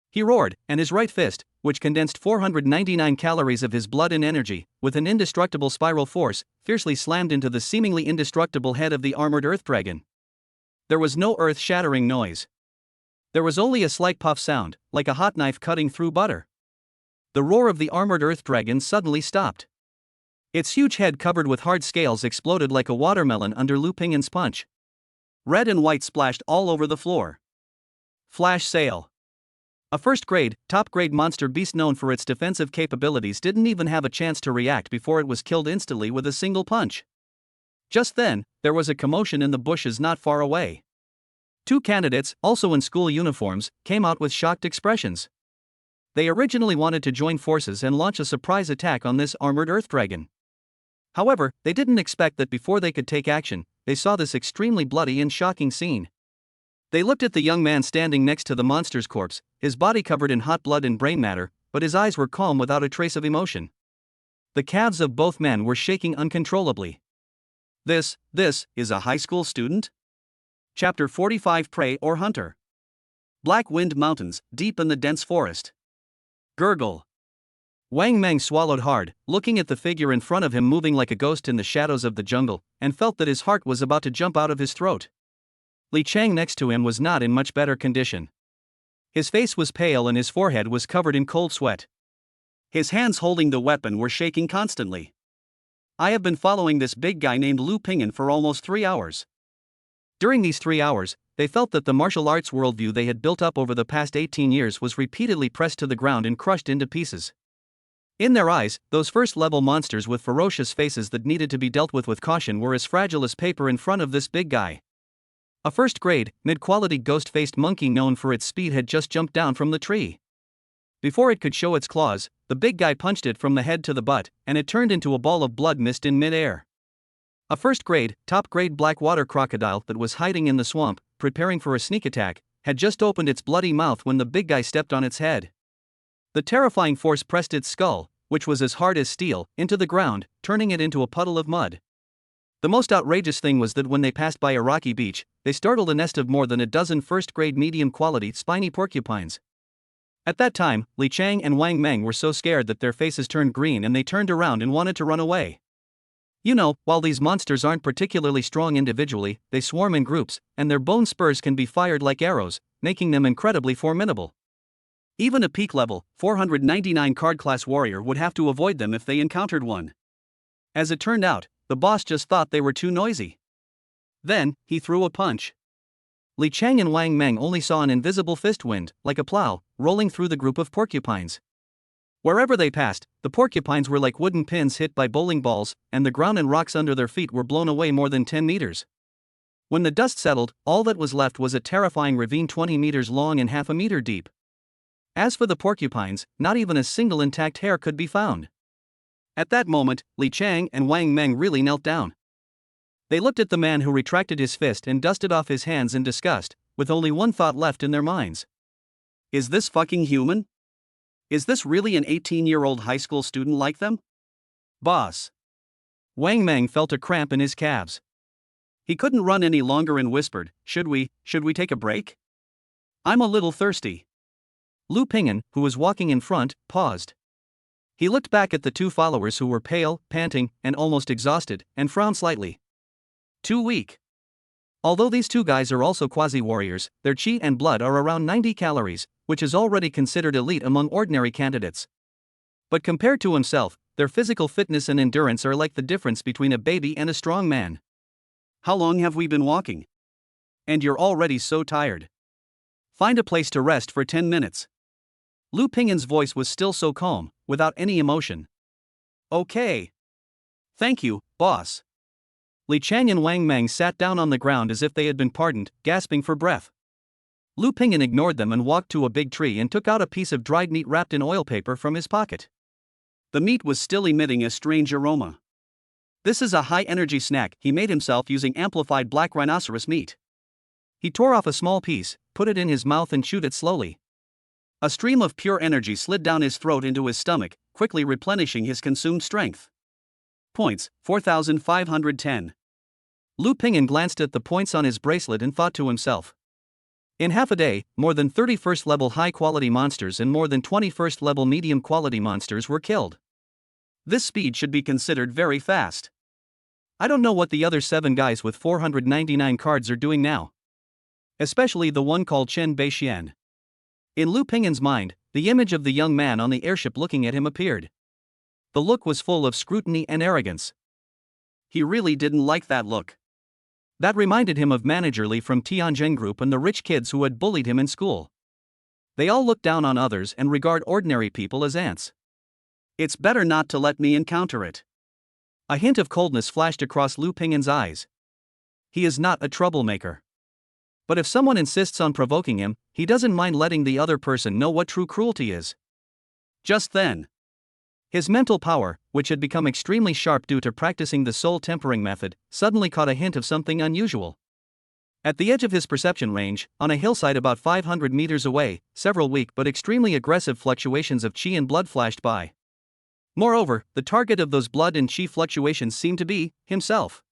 He roared, and his right fist, which condensed 499 calories of his blood and energy, with an indestructible spiral force, fiercely slammed into the seemingly indestructible head of the armored earth dragon. There was no earth-shattering noise. There was only a slight puff sound, like a hot knife cutting through butter. The roar of the armored earth dragon suddenly stopped. Its huge head covered with hard scales exploded like a watermelon under Lu Ping'an's punch. Red and white splashed all over the floor. Flash sale. A first-grade, top-grade monster beast known for its defensive capabilities didn't even have a chance to react before it was killed instantly with a single punch. Just then, there was a commotion in the bushes not far away. 2 candidates, also in school uniforms, came out with shocked expressions. They originally wanted to join forces and launch a surprise attack on this armored earth dragon. However, they didn't expect that before they could take action, they saw this extremely bloody and shocking scene. They looked at the young man standing next to the monster's corpse, his body covered in hot blood and brain matter, but his eyes were calm without a trace of emotion. The calves of both men were shaking uncontrollably. This is a high school student? Chapter 45 Prey or Hunter. Black Wind Mountains, deep in the dense forest. Gurgle. Wang Meng swallowed hard, looking at the figure in front of him moving like a ghost in the shadows of the jungle, and felt that his heart was about to jump out of his throat. Li Chang next to him was not in much better condition. His face was pale and his forehead was covered in cold sweat. His hands holding the weapon were shaking constantly. I have been following this big guy named Lu Ping'an for almost 3 hours. During these 3 hours, they felt that the martial arts worldview they had built up over the past 18 years was repeatedly pressed to the ground and crushed into pieces. In their eyes, those first-level monsters with ferocious faces that needed to be dealt with caution were as fragile as paper in front of this big guy. A first-grade, mid-quality ghost-faced monkey known for its speed had just jumped down from the tree. Before it could show its claws, the big guy punched it from the head to the butt, and it turned into a ball of blood mist in mid-air. A first-grade, top-grade black water crocodile that was hiding in the swamp, preparing for a sneak attack, had just opened its bloody mouth when the big guy stepped on its head. The terrifying force pressed its skull, which was as hard as steel, into the ground, turning it into a puddle of mud. The most outrageous thing was that when they passed by a rocky beach, they startled a nest of more than a dozen first-grade medium-quality spiny porcupines. At that time, Li Chang and Wang Meng were so scared that their faces turned green and they turned around and wanted to run away. You know, while these monsters aren't particularly strong individually, they swarm in groups, and their bone spurs can be fired like arrows, making them incredibly formidable. Even a peak-level, 499 card-class warrior would have to avoid them if they encountered one. As it turned out, the boss just thought they were too noisy. Then, he threw a punch. Li Chang and Wang Meng only saw an invisible fist wind, like a plow, rolling through the group of porcupines. Wherever they passed, the porcupines were like wooden pins hit by bowling balls, and the ground and rocks under their feet were blown away more than 10 meters. When the dust settled, all that was left was a terrifying ravine 20 meters long and half a meter deep. As for the porcupines, not even a single intact hair could be found. At that moment, Li Chang and Wang Meng really knelt down. They looked at the man who retracted his fist and dusted off his hands in disgust, with only one thought left in their minds. Is this fucking human? Is this really an 18-year-old high school student like them? Boss. Wang Meng felt a cramp in his calves. He couldn't run any longer and whispered, Should we take a break? I'm a little thirsty. Lu Ping'an, who was walking in front, paused. He looked back at the two followers who were pale, panting, and almost exhausted, and frowned slightly. Too weak. Although these two guys are also quasi-warriors, their chi and blood are around 90 calories, which is already considered elite among ordinary candidates. But compared to himself, their physical fitness and endurance are like the difference between a baby and a strong man. How long have we been walking? And you're already so tired. Find a place to rest for 10 minutes. Lu Ping'an's voice was still so calm, without any emotion. Okay. Thank you, boss. Li Chang and Wang Meng sat down on the ground as if they had been pardoned, gasping for breath. Lu Ping'an ignored them and walked to a big tree and took out a piece of dried meat wrapped in oil paper from his pocket. The meat was still emitting a strange aroma. This is a high-energy snack he made himself using amplified black rhinoceros meat. He tore off a small piece, put it in his mouth and chewed it slowly. A stream of pure energy slid down his throat into his stomach, quickly replenishing his consumed strength. Points, 4,510. Lu Ping'an glanced at the points on his bracelet and thought to himself. In half a day, more than 31st level high-quality monsters and more than 21st level medium-quality monsters were killed. This speed should be considered very fast. I don't know what the other 7 guys with 499 cards are doing now. Especially the one called Chen Beixian. In Lu Ping'an's mind, the image of the young man on the airship looking at him appeared. The look was full of scrutiny and arrogance. He really didn't like that look. That reminded him of Manager Li from Tianjin Group and the rich kids who had bullied him in school. They all look down on others and regard ordinary people as ants. It's better not to let me encounter it. A hint of coldness flashed across Lu Ping'an's eyes. He is not a troublemaker. But if someone insists on provoking him, he doesn't mind letting the other person know what true cruelty is. Just then, his mental power, which had become extremely sharp due to practicing the soul tempering method, suddenly caught a hint of something unusual. At the edge of his perception range, on a hillside about 500 meters away, several weak but extremely aggressive fluctuations of chi and blood flashed by. Moreover, the target of those blood and chi fluctuations seemed to be himself.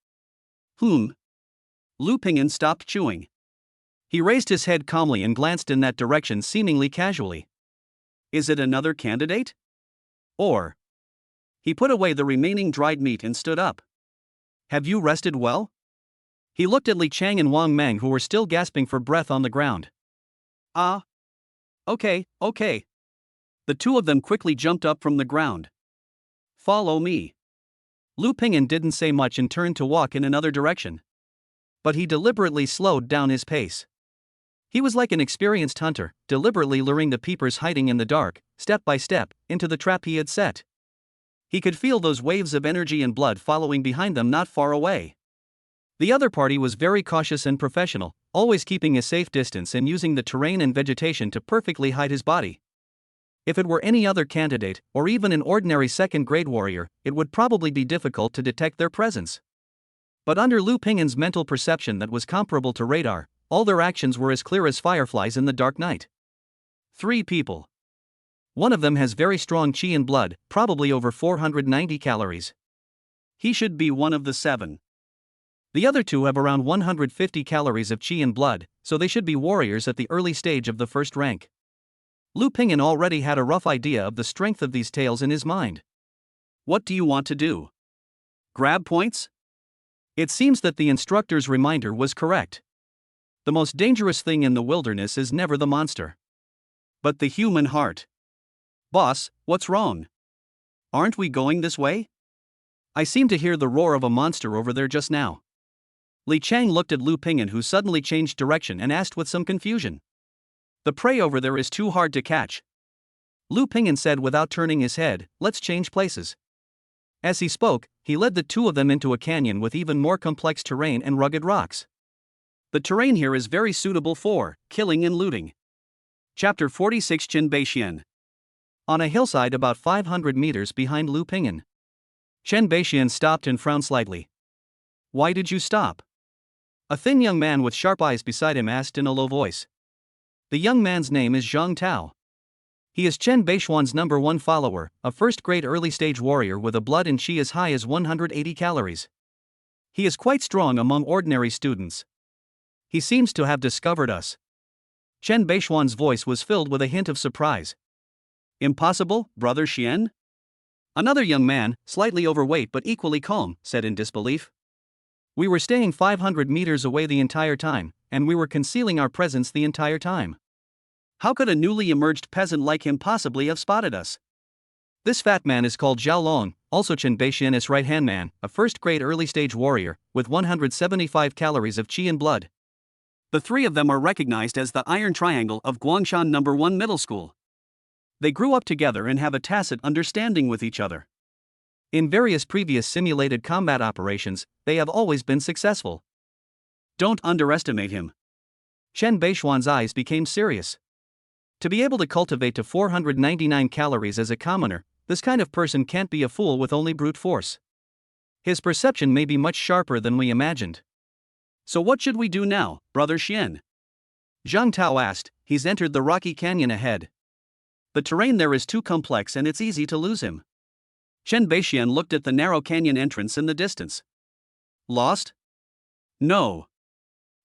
Lu Ping'an stopped chewing. He raised his head calmly and glanced in that direction seemingly casually. Is it another candidate? Or? He put away the remaining dried meat and stood up. Have you rested well? He looked at Li Chang and Wang Meng who were still gasping for breath on the ground. Okay. The two of them quickly jumped up from the ground. Follow me. Lu Ping'an didn't say much and turned to walk in another direction. But he deliberately slowed down his pace. He was like an experienced hunter, deliberately luring the peepers hiding in the dark, step by step, into the trap he had set. He could feel those waves of energy and blood following behind them not far away. The other party was very cautious and professional, always keeping a safe distance and using the terrain and vegetation to perfectly hide his body. If it were any other candidate, or even an ordinary second-grade warrior, it would probably be difficult to detect their presence. But under Lu Ping'an's mental perception that was comparable to radar, all their actions were as clear as fireflies in the dark night. 3 people. One of them has very strong Qi in blood, probably over 490 calories. He should be one of the 7. The other 2 have around 150 calories of Qi in blood, so they should be warriors at the early stage of the first rank. Lu Ping'an already had a rough idea of the strength of these tales in his mind. What do you want to do? Grab points? It seems that the instructor's reminder was correct. The most dangerous thing in the wilderness is never the monster, but the human heart. Boss, what's wrong? Aren't we going this way? I seem to hear the roar of a monster over there just now. Li Chang looked at Lu Ping'an, who suddenly changed direction, and asked with some confusion. The prey over there is too hard to catch. Lu Ping'an said without turning his head, let's change places. As he spoke, he led the 2 of them into a canyon with even more complex terrain and rugged rocks. The terrain here is very suitable for killing and looting. Chapter 46 Chen Beixian. On a hillside about 500 meters behind Lu Ping'an. Chen Beixian stopped and frowned slightly. Why did you stop? A thin young man with sharp eyes beside him asked in a low voice. The young man's name is Zhang Tao. He is Chen Beixian's #1 follower, a first-grade early-stage warrior with a blood and Qi as high as 180 calories. He is quite strong among ordinary students. He seems to have discovered us. Chen Beixian's voice was filled with a hint of surprise. Impossible, Brother Xian? Another young man, slightly overweight but equally calm, said in disbelief. We were staying 500 meters away the entire time, and we were concealing our presence the entire time. How could a newly emerged peasant like him possibly have spotted us? This fat man is called Zhao Long, also Chen Beixian's right-hand man, a first-grade early-stage warrior, with 175 calories of Qi in blood. The 3 of them are recognized as the Iron Triangle of Guangshan #1 Middle School. They grew up together and have a tacit understanding with each other. In various previous simulated combat operations, they have always been successful. Don't underestimate him. Chen Beixian's eyes became serious. To be able to cultivate to 499 calories as a commoner, this kind of person can't be a fool with only brute force. His perception may be much sharper than we imagined. So what should we do now, Brother Xian? Zhang Tao asked. He's entered the rocky canyon ahead. The terrain there is too complex and it's easy to lose him. Chen Beixian looked at the narrow canyon entrance in the distance. Lost? No.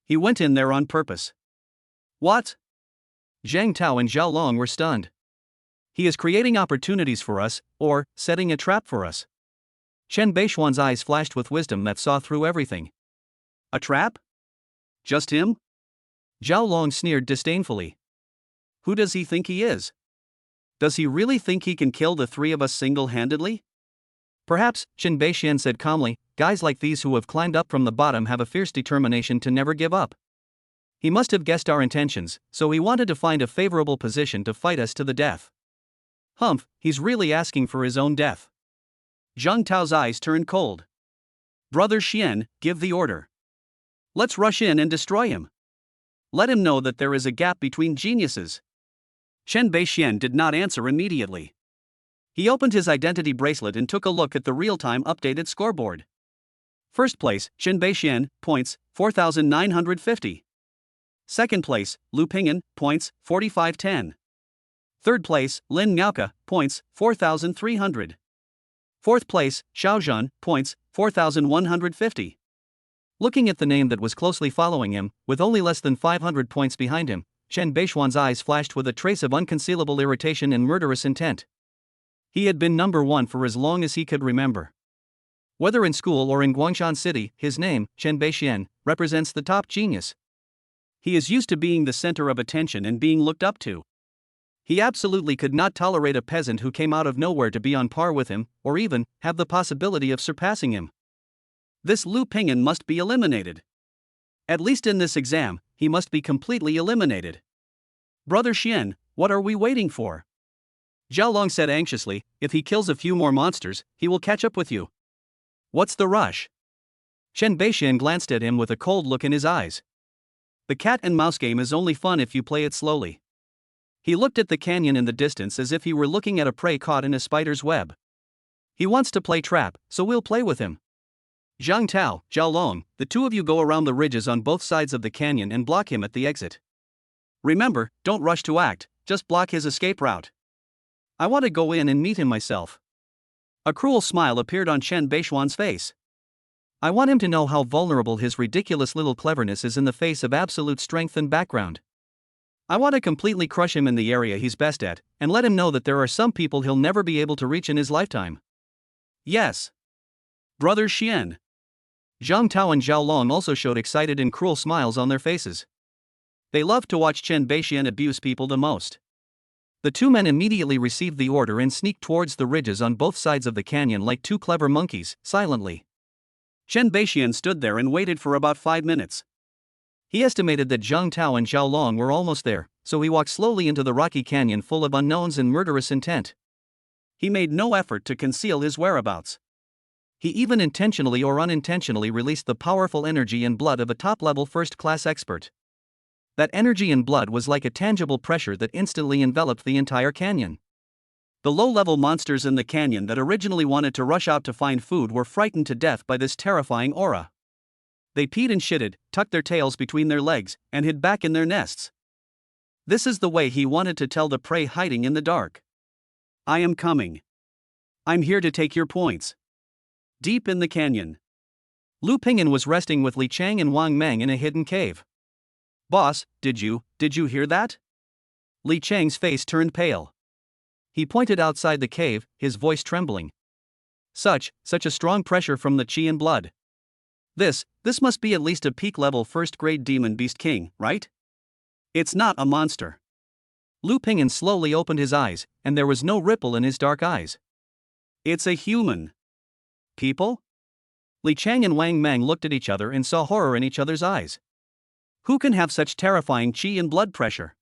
He went in there on purpose. What? Zhang Tao and Zhao Long were stunned. He is creating opportunities for us, or setting a trap for us. Chen Beixian's eyes flashed with wisdom that saw through everything. A trap? Just him? Zhao Long sneered disdainfully. Who does he think he is? Does he really think he can kill the 3 of us single-handedly? Perhaps, Chen Beixian said calmly, guys like these who have climbed up from the bottom have a fierce determination to never give up. He must have guessed our intentions, so he wanted to find a favorable position to fight us to the death. Humph, he's really asking for his own death. Zhang Tao's eyes turned cold. Brother Xian, give the order. Let's rush in and destroy him. Let him know that there is a gap between geniuses. Chen Beixian did not answer immediately. He opened his identity bracelet and took a look at the real-time updated scoreboard. First place, Chen Beixian, points, 4,950. Second place, Lu Ping'an, points, 4,510. Third place, Lin Miaoke, points, 4,300. Fourth place, Xiaozhan, points, 4,150. Looking at the name that was closely following him, with only less than 500 points behind him, Chen Beixian's eyes flashed with a trace of unconcealable irritation and murderous intent. He had been #1 for as long as he could remember. Whether in school or in Guangshan City, his name, Chen Beixian, represents the top genius. He is used to being the center of attention and being looked up to. He absolutely could not tolerate a peasant who came out of nowhere to be on par with him, or even have the possibility of surpassing him. This Lu Ping'an must be eliminated. At least in this exam, he must be completely eliminated. Brother Xian, what are we waiting for? Zhao Long said anxiously, if he kills a few more monsters, he will catch up with you. What's the rush? Chen Beixian glanced at him with a cold look in his eyes. The cat and mouse game is only fun if you play it slowly. He looked at the canyon in the distance as if he were looking at a prey caught in a spider's web. He wants to play trap, so we'll play with him. Zhang Tao, Zhao Long, the 2 of you go around the ridges on both sides of the canyon and block him at the exit. Remember, don't rush to act, just block his escape route. I want to go in and meet him myself. A cruel smile appeared on Chen Beishuan's face. I want him to know how vulnerable his ridiculous little cleverness is in the face of absolute strength and background. I want to completely crush him in the area he's best at, and let him know that there are some people he'll never be able to reach in his lifetime. Yes. Brother Xian. Zhang Tao and Zhao Long also showed excited and cruel smiles on their faces. They loved to watch Chen Beixian abuse people the most. The two men immediately received the order and sneaked towards the ridges on both sides of the canyon like two clever monkeys, silently. Chen Beixian stood there and waited for about 5 minutes. He estimated that Zhang Tao and Zhao Long were almost there, so he walked slowly into the rocky canyon full of unknowns and murderous intent. He made no effort to conceal his whereabouts. He even intentionally or unintentionally released the powerful energy and blood of a top-level first-class expert. That energy and blood was like a tangible pressure that instantly enveloped the entire canyon. The low-level monsters in the canyon that originally wanted to rush out to find food were frightened to death by this terrifying aura. They peed and shitted, tucked their tails between their legs, and hid back in their nests. This is the way he wanted to tell the prey hiding in the dark. I am coming. I'm here to take your points. Deep in the canyon, Lu Pingyan was resting with Li Chang and Wang Meng in a hidden cave. Boss, did you hear that? Li Chang's face turned pale. He pointed outside the cave, his voice trembling. Such a strong pressure from the Qi and blood. This must be at least a peak-level first-grade demon beast king, right? It's not a monster. Lu Pingyan slowly opened his eyes, and there was no ripple in his dark eyes. It's a human. People? Li Chang and Wang Meng looked at each other and saw horror in each other's eyes. Who can have such terrifying Qi and blood pressure?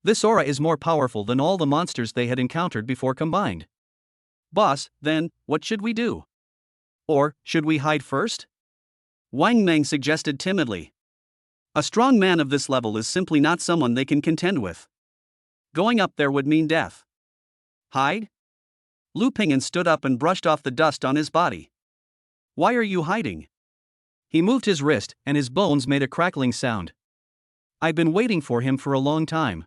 This aura is more powerful than all the monsters they had encountered before combined. Boss, then, what should we do? Or, should we hide first? Wang Meng suggested timidly. A strong man of this level is simply not someone they can contend with. Going up there would mean death. Hide? Lu Pingyan stood up and brushed off the dust on his body. Why are you hiding? He moved his wrist, and his bones made a crackling sound. I've been waiting for him for a long time.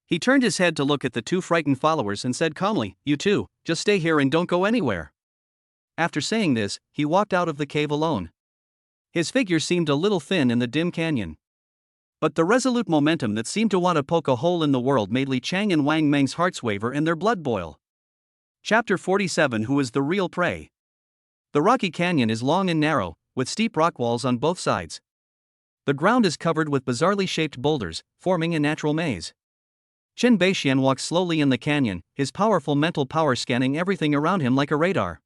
He turned his head to look at the two frightened followers and said calmly, You two, just stay here and don't go anywhere. After saying this, he walked out of the cave alone. His figure seemed a little thin in the dim canyon. But the resolute momentum that seemed to want to poke a hole in the world made Li Chang and Wang Meng's hearts waver and their blood boil. Chapter 47 Who is the real prey? The rocky canyon is long and narrow, with steep rock walls on both sides. The ground is covered with bizarrely shaped boulders, forming a natural maze. Chen Beixian walked slowly in the canyon, his powerful mental power scanning everything around him like a radar.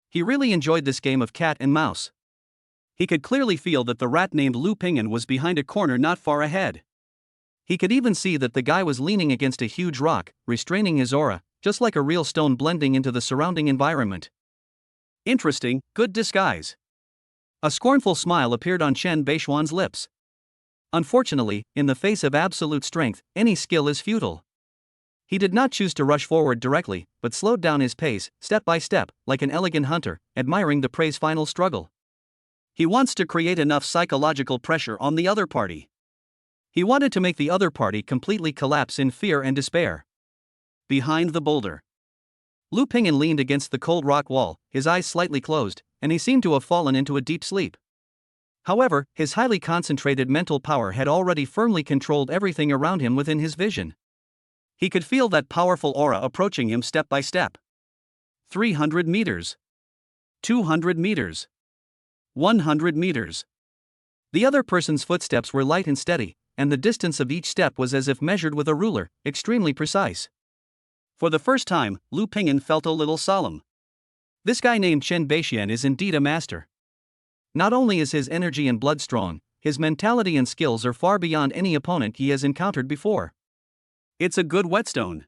He really enjoyed this game of cat and mouse. He could clearly feel that the rat named Lu Pingyan was behind a corner not far ahead. He could even see that the guy was leaning against a huge rock, restraining his aura, just like a real stone blending into the surrounding environment. Interesting, good disguise. A scornful smile appeared on Chen Beishuan's lips. Unfortunately, in the face of absolute strength, any skill is futile. He did not choose to rush forward directly, but slowed down his pace, step by step, like an elegant hunter, admiring the prey's final struggle. He wants to create enough psychological pressure on the other party. He wanted to make the other party completely collapse in fear and despair. Behind the boulder, Lu Pingyan leaned against the cold rock wall, his eyes slightly closed, and he seemed to have fallen into a deep sleep. However, his highly concentrated mental power had already firmly controlled everything around him within his vision. He could feel that powerful aura approaching him step by step. 300 meters. 200 meters. 100 meters. The other person's footsteps were light and steady, and the distance of each step was as if measured with a ruler, extremely precise. For the first time, Lu Pingyan felt a little solemn. This guy named Chen Beixian is indeed a master. Not only is his energy and blood strong, his mentality and skills are far beyond any opponent he has encountered before. It's a good whetstone.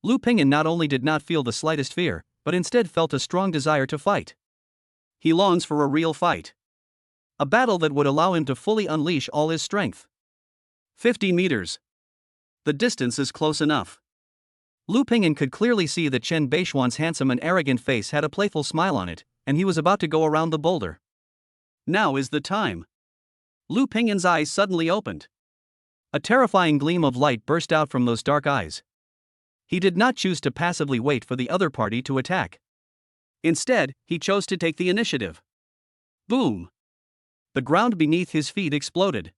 Lu Pingyan not only did not feel the slightest fear, but instead felt a strong desire to fight. He longs for a real fight. A battle that would allow him to fully unleash all his strength. 50 meters. The distance is close enough. Lu Pingyan could clearly see that Chen Beishuan's handsome and arrogant face had a playful smile on it, and he was about to go around the boulder. Now is the time. Lu Pingyan's eyes suddenly opened. A terrifying gleam of light burst out from those dark eyes. He did not choose to passively wait for the other party to attack. Instead, he chose to take the initiative. Boom! The ground beneath his feet exploded.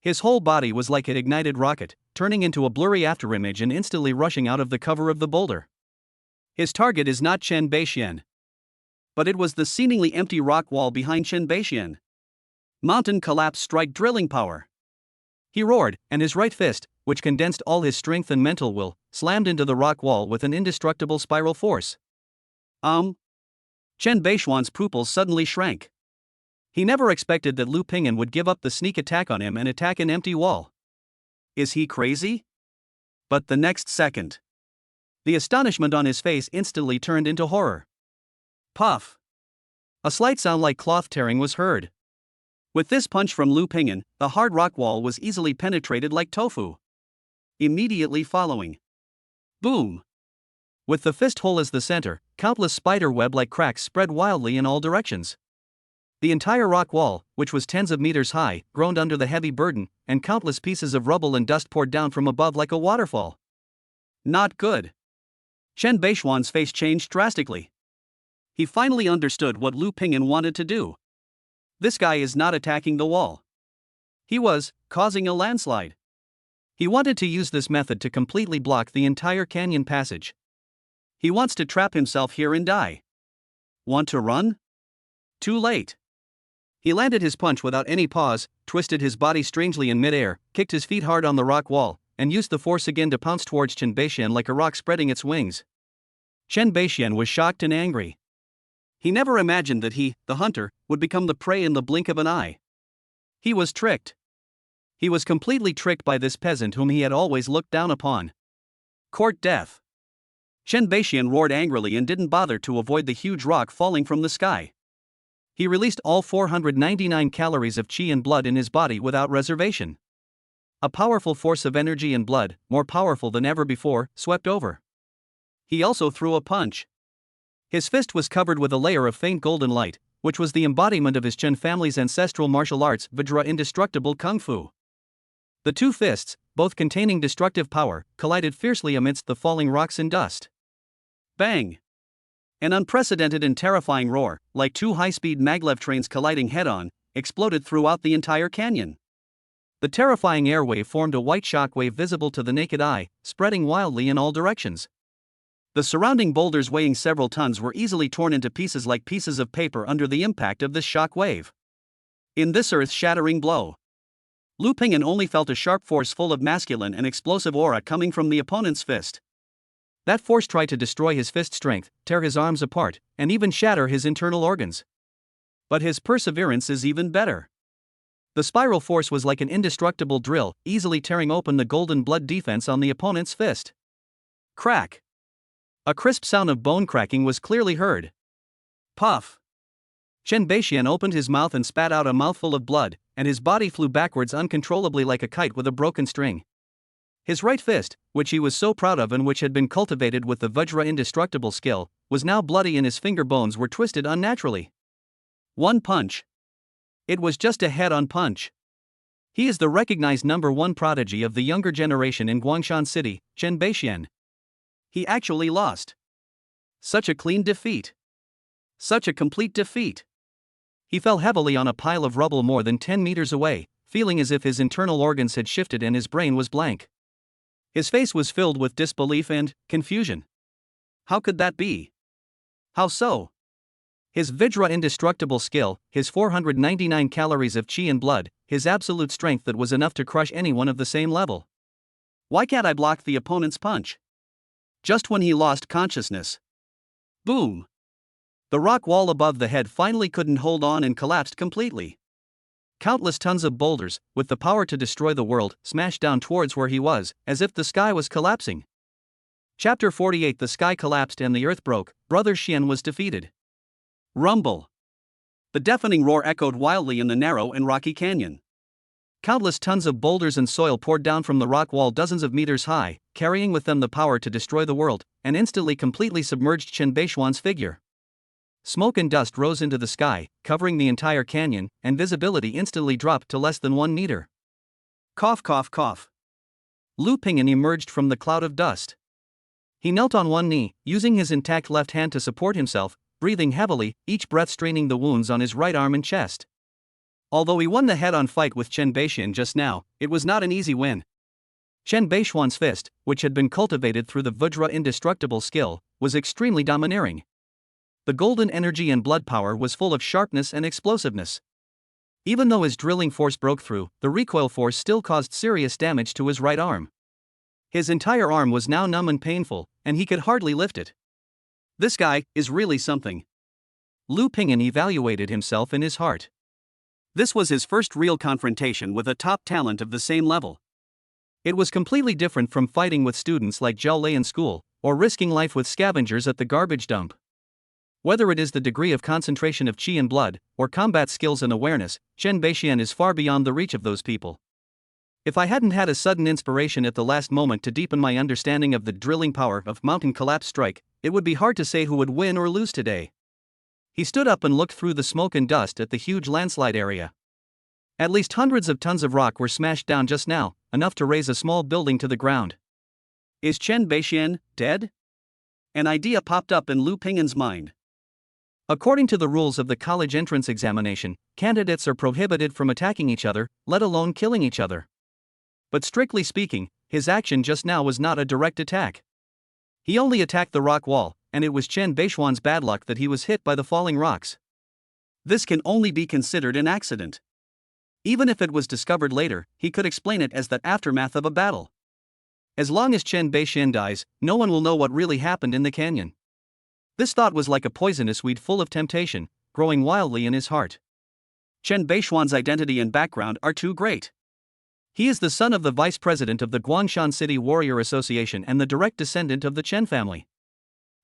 His whole body was like an ignited rocket, turning into a blurry afterimage and instantly rushing out of the cover of the boulder. His target is not Chen Beixian, but it was the seemingly empty rock wall behind Chen Beixian. Mountain collapse strike drilling power. He roared, and his right fist, which condensed all his strength and mental will, slammed into the rock wall with an indestructible spiral force. Chen Beixian's pupils suddenly shrank. He never expected that Lu Ping'an would give up the sneak attack on him and attack an empty wall. Is he crazy? But the next second, the astonishment on his face instantly turned into horror. Puff! A slight sound like cloth tearing was heard. With this punch from Lu Ping'an, the hard rock wall was easily penetrated like tofu. Immediately following, boom! With the fist hole as the center, countless spider web-like cracks spread wildly in all directions. The entire rock wall, which was tens of meters high, groaned under the heavy burden, and countless pieces of rubble and dust poured down from above like a waterfall. Not good. Chen Beixian's face changed drastically. He finally understood what Lu Ping'an wanted to do. This guy is not attacking the wall. He was causing a landslide. He wanted to use this method to completely block the entire canyon passage. He wants to trap himself here and die. Want to run? Too late. He landed his punch without any pause, twisted his body strangely in midair, kicked his feet hard on the rock wall, and used the force again to pounce towards Chen Beixian like a rock spreading its wings. Chen Beixian was shocked and angry. He never imagined that he, the hunter, would become the prey in the blink of an eye. He was tricked. He was completely tricked by this peasant whom he had always looked down upon. Court death. Chen Beixian roared angrily and didn't bother to avoid the huge rock falling from the sky. He released all 499 calories of qi and blood in his body without reservation. A powerful force of energy and blood, more powerful than ever before, swept over. He also threw a punch. His fist was covered with a layer of faint golden light, which was the embodiment of his Chen family's ancestral martial arts, Vajra indestructible kung fu. The two fists, both containing destructive power, collided fiercely amidst the falling rocks and dust. Bang! An unprecedented and terrifying roar, like two high-speed maglev trains colliding head-on, exploded throughout the entire canyon. The terrifying airwave formed a white shockwave visible to the naked eye, spreading wildly in all directions. The surrounding boulders weighing several tons were easily torn into pieces like pieces of paper under the impact of this shock wave. In this earth-shattering blow, Lu Ping'an only felt a sharp force full of masculine and explosive aura coming from the opponent's fist. That force tried to destroy his fist strength, tear his arms apart, and even shatter his internal organs. But his perseverance is even better. The spiral force was like an indestructible drill, easily tearing open the golden blood defense on the opponent's fist. Crack! A crisp sound of bone cracking was clearly heard. Puff! Chen Beixian opened his mouth and spat out a mouthful of blood, and his body flew backwards uncontrollably like a kite with a broken string. His right fist, which he was so proud of and which had been cultivated with the Vajra indestructible skill, was now bloody and his finger bones were twisted unnaturally. One punch. It was just a head-on punch. He is the recognized #1 prodigy of the younger generation in Guangshan City, Chen Beixian. He actually lost. Such a clean defeat. Such a complete defeat. He fell heavily on a pile of rubble more than 10 meters away, feeling as if his internal organs had shifted and his brain was blank. His face was filled with disbelief and confusion. How could that be? How so? His Vajra indestructible skill, his 499 calories of qi and blood, his absolute strength that was enough to crush anyone of the same level. Why can't I block the opponent's punch? Just when he lost consciousness. Boom! The rock wall above the head finally couldn't hold on and collapsed completely. Countless tons of boulders, with the power to destroy the world, smashed down towards where he was, as if the sky was collapsing. Chapter 48. The sky collapsed and the earth broke. Brother Xian was defeated. Rumble. The deafening roar echoed wildly in the narrow and rocky canyon. Countless tons of boulders and soil poured down from the rock wall dozens of meters high, carrying with them the power to destroy the world, and instantly completely submerged Chen Beixian's figure. Smoke and dust rose into the sky, covering the entire canyon, and visibility instantly dropped to less than 1 meter. Cough cough cough. Lu Ping'an emerged from the cloud of dust. He knelt on one knee, using his intact left hand to support himself, breathing heavily, each breath straining the wounds on his right arm and chest. Although he won the head-on fight with Chen Beixian just now, it was not an easy win. Chen Beixian's fist, which had been cultivated through the Vajra indestructible skill, was extremely domineering. The golden energy and blood power was full of sharpness and explosiveness. Even though his drilling force broke through, the recoil force still caused serious damage to his right arm. His entire arm was now numb and painful, and he could hardly lift it. This guy is really something. Lu Pingyan evaluated himself in his heart. This was his first real confrontation with a top talent of the same level. It was completely different from fighting with students like Zhao Lei in school, or risking life with scavengers at the garbage dump. Whether it is the degree of concentration of qi and blood, or combat skills and awareness, Chen Beixian is far beyond the reach of those people. If I hadn't had a sudden inspiration at the last moment to deepen my understanding of the drilling power of Mountain Collapse Strike, it would be hard to say who would win or lose today. He stood up and looked through the smoke and dust at the huge landslide area. At least hundreds of tons of rock were smashed down just now, enough to raise a small building to the ground. Is Chen Beixian dead? An idea popped up in Lu Pingyan's mind. According to the rules of the college entrance examination, candidates are prohibited from attacking each other, let alone killing each other. But strictly speaking, his action just now was not a direct attack. He only attacked the rock wall, and it was Chen Beixian's bad luck that he was hit by the falling rocks. This can only be considered an accident. Even if it was discovered later, he could explain it as the aftermath of a battle. As long as Chen Beixian dies, no one will know what really happened in the canyon. This thought was like a poisonous weed full of temptation, growing wildly in his heart. Chen Beixian's identity and background are too great. He is the son of the vice president of the Guangshan City Warrior Association and the direct descendant of the Chen family.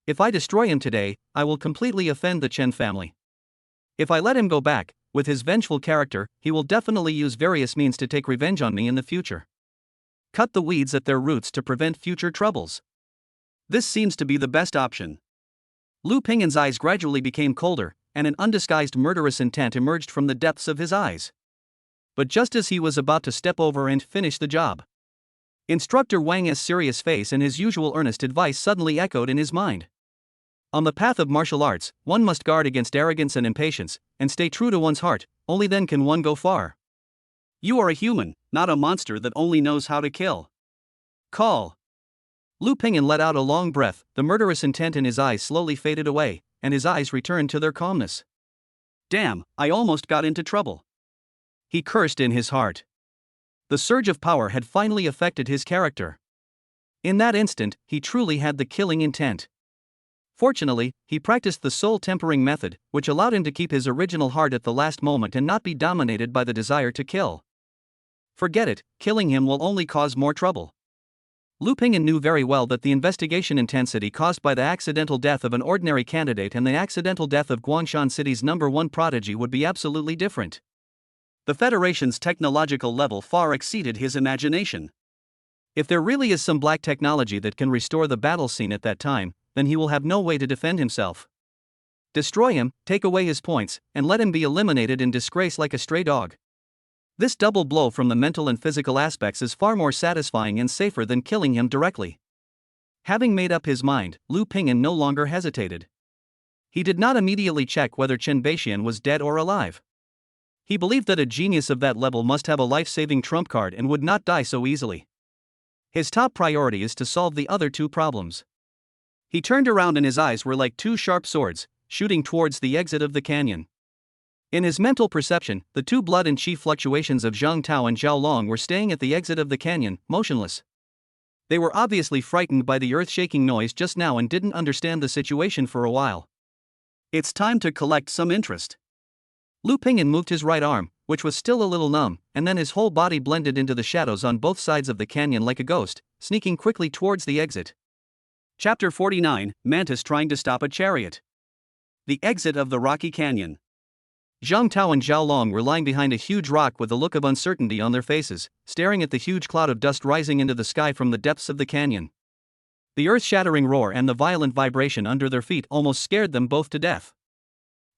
If I destroy him today, I will completely offend the Chen family. If I let him go back, with his vengeful character, he will definitely use various means to take revenge on me in the future. Cut the weeds at their roots to prevent future troubles. This seems to be the best option. Lu Pingyan's eyes gradually became colder, and an undisguised murderous intent emerged from the depths of his eyes. But just as he was about to step over and finish the job, Instructor Wang's serious face and his usual earnest advice suddenly echoed in his mind. On the path of martial arts, one must guard against arrogance and impatience, and stay true to one's heart, only then can one go far. You are a human, not a monster that only knows how to kill. Call. Lu Pingyan let out a long breath, the murderous intent in his eyes slowly faded away, and his eyes returned to their calmness. Damn, I almost got into trouble. He cursed in his heart. The surge of power had finally affected his character. In that instant, he truly had the killing intent. Fortunately, he practiced the soul tempering method, which allowed him to keep his original heart at the last moment and not be dominated by the desire to kill. Forget it, killing him will only cause more trouble. Lu Pingyan knew very well that the investigation intensity caused by the accidental death of an ordinary candidate and the accidental death of Guangshan City's #1 prodigy would be absolutely different. The Federation's technological level far exceeded his imagination. If there really is some black technology that can restore the battle scene at that time, then he will have no way to defend himself. Destroy him, take away his points, and let him be eliminated in disgrace like a stray dog. This double blow from the mental and physical aspects is far more satisfying and safer than killing him directly. Having made up his mind, Lu Pingyan no longer hesitated. He did not immediately check whether Chen Beixian was dead or alive. He believed that a genius of that level must have a life-saving trump card and would not die so easily. His top priority is to solve the other two problems. He turned around and his eyes were like two sharp swords, shooting towards the exit of the canyon. In his mental perception, the two blood and qi fluctuations of Zhang Tao and Zhao Long were staying at the exit of the canyon, motionless. They were obviously frightened by the earth-shaking noise just now and didn't understand the situation for a while. It's time to collect some interest. Lu Pingyan moved his right arm, which was still a little numb, and then his whole body blended into the shadows on both sides of the canyon like a ghost, sneaking quickly towards the exit. Chapter 49, Mantis trying to stop a chariot. The exit of the rocky canyon. Zhang Tao and Zhao Long were lying behind a huge rock with a look of uncertainty on their faces, staring at the huge cloud of dust rising into the sky from the depths of the canyon. The earth-shattering roar and the violent vibration under their feet almost scared them both to death.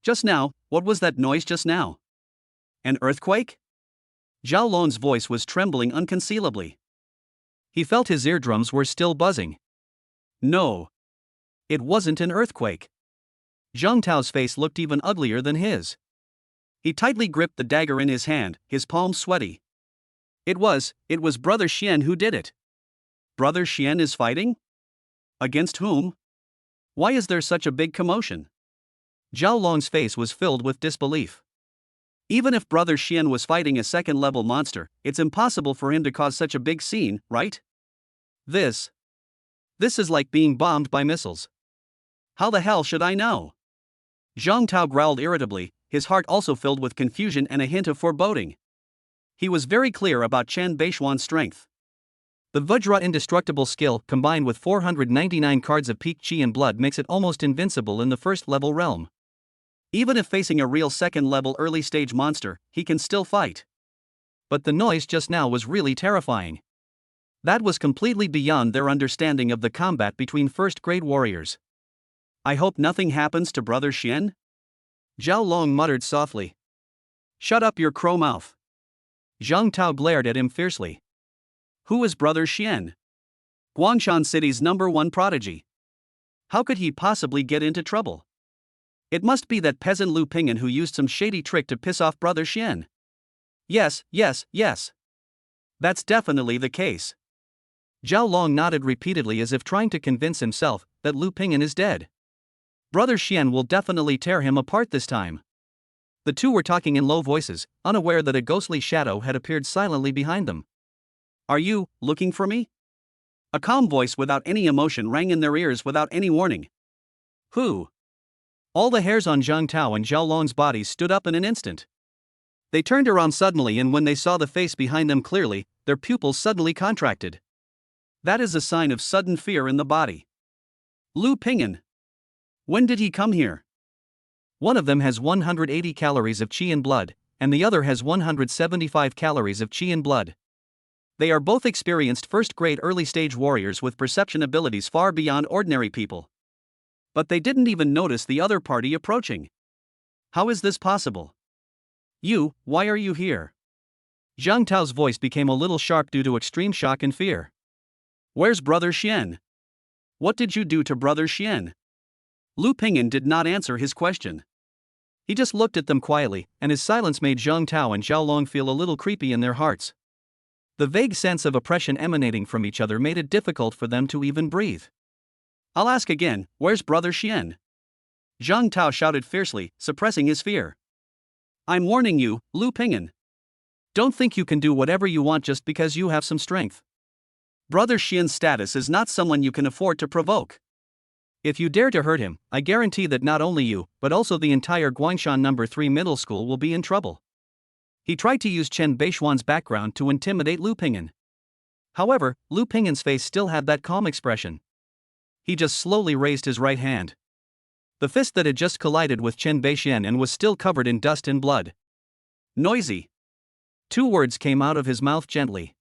Just now, what was that noise just now? An earthquake? Zhao Long's voice was trembling unconcealably. He felt his eardrums were still buzzing. No. It wasn't an earthquake. Zhang Tao's face looked even uglier than his. He tightly gripped the dagger in his hand, his palms sweaty. It was Brother Xian who did it. Brother Xian is fighting? Against whom? Why is there such a big commotion? Zhao Long's face was filled with disbelief. Even if Brother Xian was fighting a second-level monster, it's impossible for him to cause such a big scene, right? This is like being bombed by missiles. How the hell should I know? Zhang Tao growled irritably, his heart also filled with confusion and a hint of foreboding. He was very clear about Chen Beishuan's strength. The Vajra indestructible skill combined with 499 cards of peak Qi and blood makes it almost invincible in the first-level realm. Even if facing a real second-level early-stage monster, he can still fight. But the noise just now was really terrifying. That was completely beyond their understanding of the combat between first-grade warriors. I hope nothing happens to Brother Xian? Zhao Long muttered softly. Shut up your crow mouth. Zhang Tao glared at him fiercely. Who is Brother Xian? Guangshan City's #1 prodigy. How could he possibly get into trouble? It must be that peasant Lu Ping'an who used some shady trick to piss off Brother Xian. Yes. That's definitely the case. Zhao Long nodded repeatedly as if trying to convince himself that Lu Ping'an is dead. Brother Xian will definitely tear him apart this time. The two were talking in low voices, unaware that a ghostly shadow had appeared silently behind them. Are you looking for me? A calm voice without any emotion rang in their ears without any warning. Who? All the hairs on Zhang Tao and Zhao Long's bodies stood up in an instant. They turned around suddenly, and when they saw the face behind them clearly, their pupils suddenly contracted. That is a sign of sudden fear in the body. Lu Ping'an. When did he come here? One of them has 180 calories of Qi and blood, and the other has 175 calories of Qi and blood. They are both experienced first-grade early-stage warriors with perception abilities far beyond ordinary people. But they didn't even notice the other party approaching. How is this possible? Why are you here? Zhang Tao's voice became a little sharp due to extreme shock and fear. Where's Brother Xian? What did you do to Brother Xian? Lu Ping'an did not answer his question. He just looked at them quietly, and his silence made Zhang Tao and Zhao Long feel a little creepy in their hearts. The vague sense of oppression emanating from each other made it difficult for them to even breathe. I'll ask again, where's Brother Xian? Zhang Tao shouted fiercely, suppressing his fear. I'm warning you, Lu Ping'an. Don't think you can do whatever you want just because you have some strength. Brother Xian's status is not someone you can afford to provoke. If you dare to hurt him, I guarantee that not only you, but also the entire Guangshan #3 middle school will be in trouble. He tried to use Chen Beishuan's background to intimidate Lu Ping'an. However, Lu Ping'an's face still had that calm expression. He just slowly raised his right hand. The fist that had just collided with Chen Beishuan and was still covered in dust and blood. Noisy. 2 words came out of his mouth gently.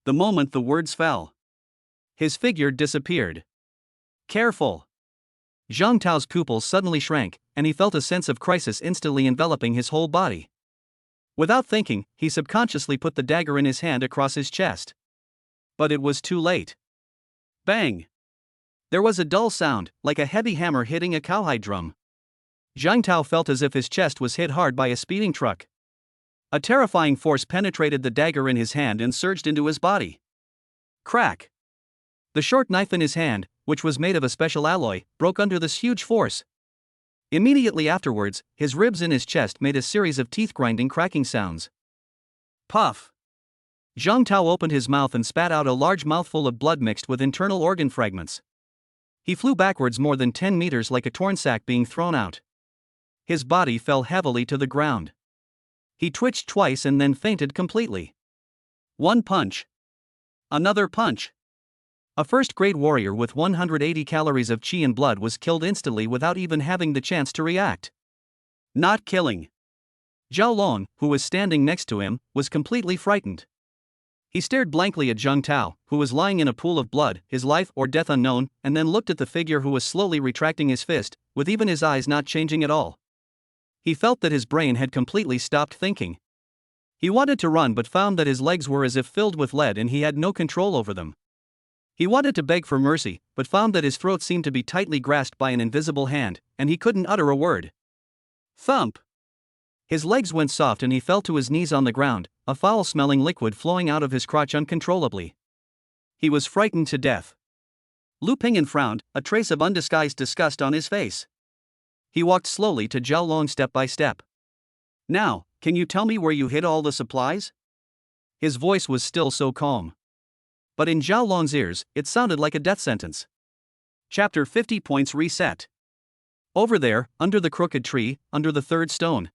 The moment the words fell, his figure disappeared. Careful. Zhang Tao's pupils suddenly shrank, and he felt a sense of crisis instantly enveloping his whole body. Without thinking, he subconsciously put the dagger in his hand across his chest. But it was too late. Bang! There was a dull sound, like a heavy hammer hitting a cowhide drum. Zhang Tao felt as if his chest was hit hard by a speeding truck. A terrifying force penetrated the dagger in his hand and surged into his body. Crack! The short knife in his hand, which was made of a special alloy, broke under this huge force. Immediately afterwards, his ribs in his chest made a series of teeth-grinding cracking sounds. Puff! Zhang Tao opened his mouth and spat out a large mouthful of blood mixed with internal organ fragments. He flew backwards more than 10 meters like a torn sack being thrown out. His body fell heavily to the ground. He twitched twice and then fainted completely. One punch. Another punch. A first-grade warrior with 180 calories of Qi and blood was killed instantly without even having the chance to react. Not killing. Zhao Long, who was standing next to him, was completely frightened. He stared blankly at Zhang Tao, who was lying in a pool of blood, his life or death unknown, and then looked at the figure who was slowly retracting his fist, with even his eyes not changing at all. He felt that his brain had completely stopped thinking. He wanted to run but found that his legs were as if filled with lead and he had no control over them. He wanted to beg for mercy, but found that his throat seemed to be tightly grasped by an invisible hand, and he couldn't utter a word. Thump! His legs went soft and he fell to his knees on the ground, a foul-smelling liquid flowing out of his crotch uncontrollably. He was frightened to death. Lu Pingyan frowned, a trace of undisguised disgust on his face. He walked slowly to Zhao Long step by step. Now, can you tell me where you hid all the supplies? His voice was still so calm. But in Zhao Long's ears, it sounded like a death sentence. Chapter 50 Points Reset. Over there, under the crooked tree, under the third stone.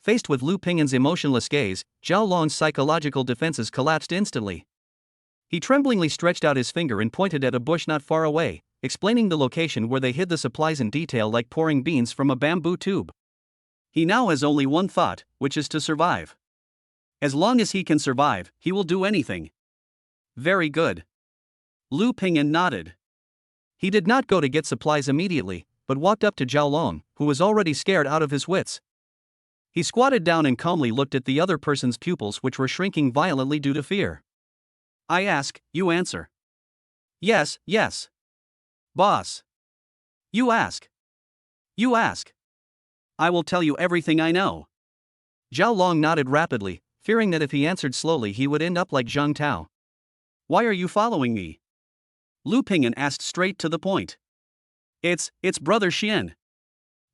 Faced with Lu Pingyan's emotionless gaze, Zhao Long's psychological defenses collapsed instantly. He tremblingly stretched out his finger and pointed at a bush not far away, explaining the location where they hid the supplies in detail like pouring beans from a bamboo tube. He now has only one thought, which is to survive. As long as he can survive, he will do anything. Very good. Lu Pingyan nodded. He did not go to get supplies immediately, but walked up to Zhao Long, who was already scared out of his wits. He squatted down and calmly looked at the other person's pupils, which were shrinking violently due to fear. I ask, you answer. Yes, yes. Boss. You ask. You ask. I will tell you everything I know. Zhao Long nodded rapidly, fearing that if he answered slowly he would end up like Zhang Tao. Why are you following me? Lu Pingyan asked straight to the point. It's Brother Xian.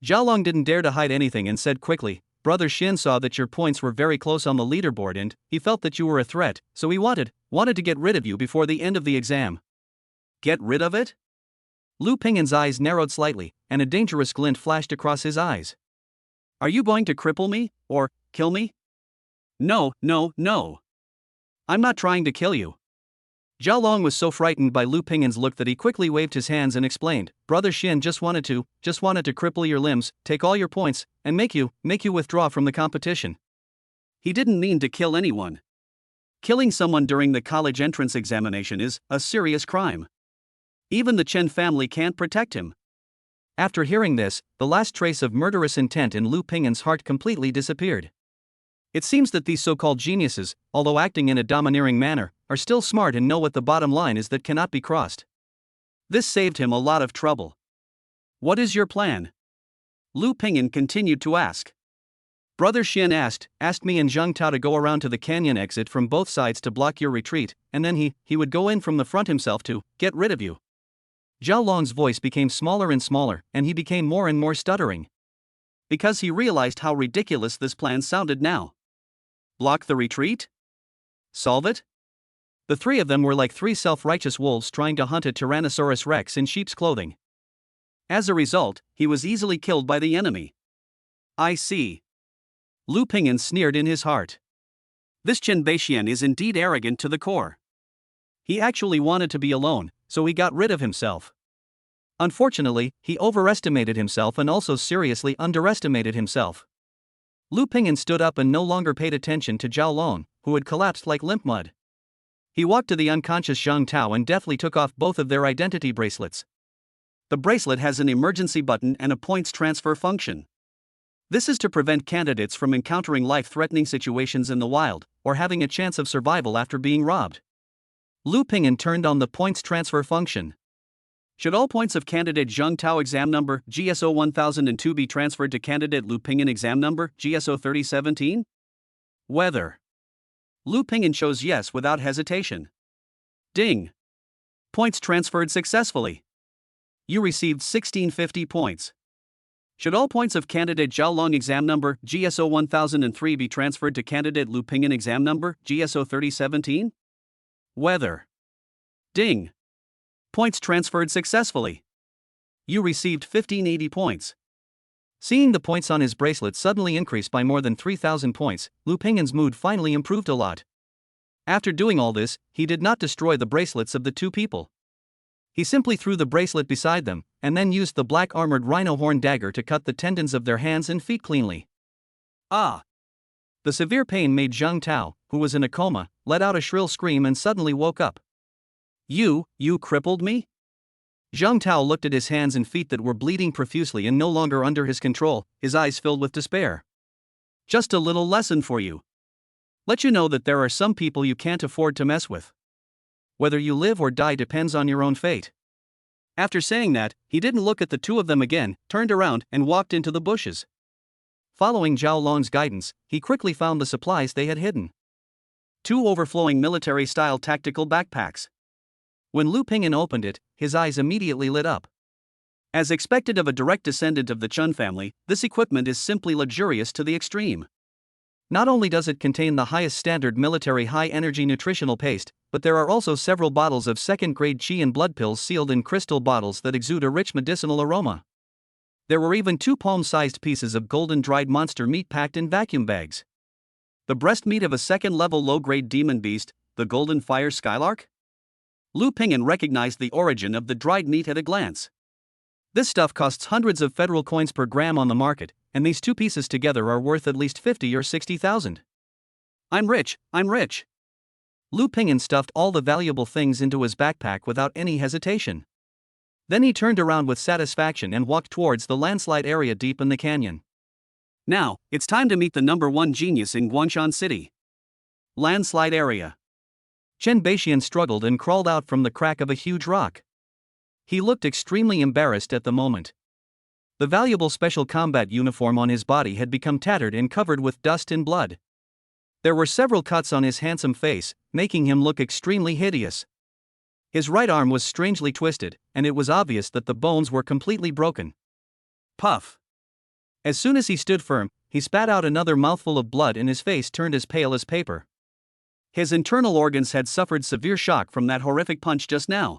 Zhao Long didn't dare to hide anything and said quickly, Brother Xian saw that your points were very close on the leaderboard and he felt that you were a threat, so he wanted to get rid of you before the end of the exam. Get rid of it? Lu Pingyan's eyes narrowed slightly, and a dangerous glint flashed across his eyes. Are you going to cripple me, or kill me? No, no, no. I'm not trying to kill you. Zhao Long was so frightened by Lu Pingyan's look that he quickly waved his hands and explained, Brother Xian just wanted to cripple your limbs, take all your points, and make you withdraw from the competition. He didn't mean to kill anyone. Killing someone during the college entrance examination is a serious crime. Even the Chen family can't protect him. After hearing this, the last trace of murderous intent in Lu Pingyan's heart completely disappeared. It seems that these so-called geniuses, although acting in a domineering manner, are still smart and know what the bottom line is that cannot be crossed. This saved him a lot of trouble. What is your plan? Lu Pingyan continued to ask. Brother Xian asked me and Zhang Tao to go around to the canyon exit from both sides to block your retreat, and then he would go in from the front himself to get rid of you. Zhao Long's voice became smaller and smaller, and he became more and more stuttering. Because he realized how ridiculous this plan sounded now. Block the retreat? Solve it? The three of them were like three self-righteous wolves trying to hunt a Tyrannosaurus Rex in sheep's clothing. As a result, he was easily killed by the enemy. I see. Lu Pingyan sneered in his heart. This Chen Beixian is indeed arrogant to the core. He actually wanted to be alone, so he got rid of himself. Unfortunately, he overestimated himself and also seriously underestimated himself. Lu Pingyan stood up and no longer paid attention to Zhao Long, who had collapsed like limp mud. He walked to the unconscious Zhang Tao and deftly took off both of their identity bracelets. The bracelet has an emergency button and a points transfer function. This is to prevent candidates from encountering life-threatening situations in the wild, or having a chance of survival after being robbed. Lu Pingyan turned on the points transfer function. Should all points of candidate Zhang Tao exam number GSO 1002 be transferred to candidate Lu Pingyan exam number GSO 3017? Whether. Lu Pingyan chose yes without hesitation. Ding. Points transferred successfully. You received 1650 points. Should all points of candidate Zhao Long exam number GSO 1003 be transferred to candidate Lu Pingyan exam number GSO 3017? Whether. Ding. Points transferred successfully. You received 1580 points. Seeing the points on his bracelet suddenly increase by more than 3,000 points, Lu Pingyan's mood finally improved a lot. After doing all this, he did not destroy the bracelets of the two people. He simply threw the bracelet beside them, and then used the black armored rhino horn dagger to cut the tendons of their hands and feet cleanly. Ah! The severe pain made Zhang Tao, who was in a coma, let out a shrill scream and suddenly woke up. You crippled me? Zhang Tao looked at his hands and feet that were bleeding profusely and no longer under his control, his eyes filled with despair. Just a little lesson for you. Let you know that there are some people you can't afford to mess with. Whether you live or die depends on your own fate. After saying that, he didn't look at the two of them again, turned around, and walked into the bushes. Following Zhao Long's guidance, he quickly found the supplies they had hidden. 2 overflowing military-style tactical backpacks. When Lu Pingyan opened it, his eyes immediately lit up. As expected of a direct descendant of the Chun family, this equipment is simply luxurious to the extreme. Not only does it contain the highest standard military high-energy nutritional paste, but there are also several bottles of second-grade qi and blood pills sealed in crystal bottles that exude a rich medicinal aroma. There were even 2 palm-sized pieces of golden dried monster meat packed in vacuum bags. The breast meat of a second-level low-grade demon beast, the golden fire skylark? Lu Pingyan recognized the origin of the dried meat at a glance. This stuff costs hundreds of federal coins per gram on the market, and these 2 pieces together are worth at least 50 or 60,000. I'm rich, I'm rich. Lu Pingyan stuffed all the valuable things into his backpack without any hesitation. Then he turned around with satisfaction and walked towards the landslide area deep in the canyon. Now, it's time to meet the #1 genius in Guangshan City. Landslide area. Chen Beixian struggled and crawled out from the crack of a huge rock. He looked extremely embarrassed at the moment. The valuable special combat uniform on his body had become tattered and covered with dust and blood. There were several cuts on his handsome face, making him look extremely hideous. His right arm was strangely twisted, and it was obvious that the bones were completely broken. Puff! As soon as he stood firm, he spat out another mouthful of blood and his face turned as pale as paper. His internal organs had suffered severe shock from that horrific punch just now.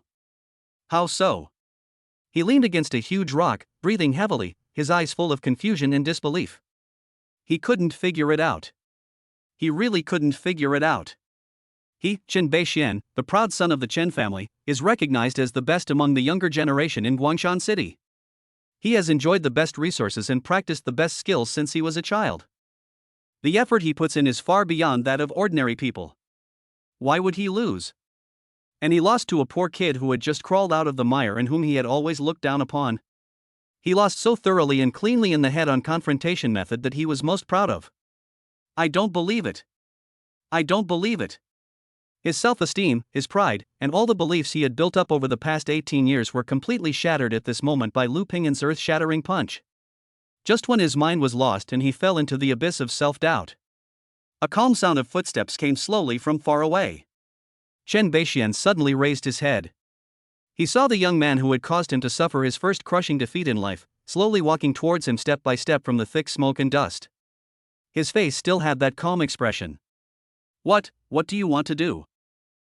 How so? He leaned against a huge rock, breathing heavily, his eyes full of confusion and disbelief. He couldn't figure it out. He really couldn't figure it out. He, Chen Beixian, the proud son of the Chen family, is recognized as the best among the younger generation in Guangshan City. He has enjoyed the best resources and practiced the best skills since he was a child. The effort he puts in is far beyond that of ordinary people. Why would he lose? And he lost to a poor kid who had just crawled out of the mire and whom he had always looked down upon. He lost so thoroughly and cleanly in the head on confrontation method that he was most proud of. I don't believe it. I don't believe it. His self-esteem, his pride, and all the beliefs he had built up over the past 18 years were completely shattered at this moment by Lu Pingyan's earth-shattering punch. Just when his mind was lost and he fell into the abyss of self-doubt, a calm sound of footsteps came slowly from far away. Chen Beixian suddenly raised his head. He saw the young man who had caused him to suffer his first crushing defeat in life, slowly walking towards him step by step from the thick smoke and dust. His face still had that calm expression. What do you want to do?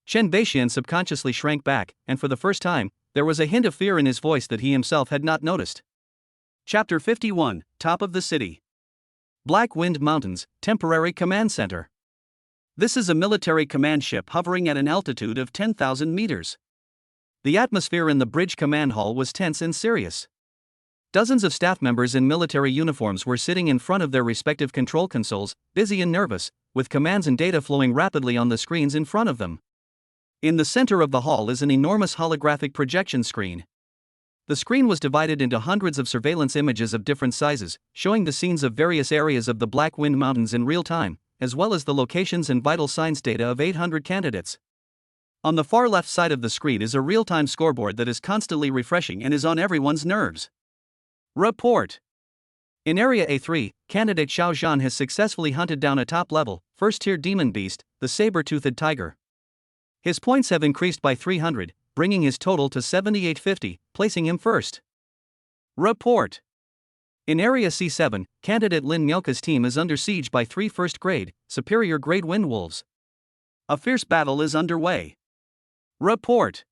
Chen Beixian subconsciously shrank back, and for the first time, there was a hint of fear in his voice that he himself had not noticed. Chapter 51, Top of the City. Black Wind Mountains, Temporary Command Center. This is a military command ship hovering at an altitude of 10,000 meters. The atmosphere in the bridge command hall was tense and serious. Dozens of staff members in military uniforms were sitting in front of their respective control consoles, busy and nervous, with commands and data flowing rapidly on the screens in front of them. In the center of the hall is an enormous holographic projection screen. The screen was divided into hundreds of surveillance images of different sizes, showing the scenes of various areas of the Black Wind Mountains in real time, as well as the locations and vital signs data of 800 candidates. On the far left side of the screen is a real-time scoreboard that is constantly refreshing and is on everyone's nerves. Report. In Area A3, candidate Xiao Zhan has successfully hunted down a top-level, first-tier demon beast, the saber-toothed tiger. His points have increased by 300, bringing his total to 7850, placing him first. Report. In Area C7, candidate Lin Miaoka's team is under siege by 3 first-grade, superior-grade wind wolves. A fierce battle is underway. Report.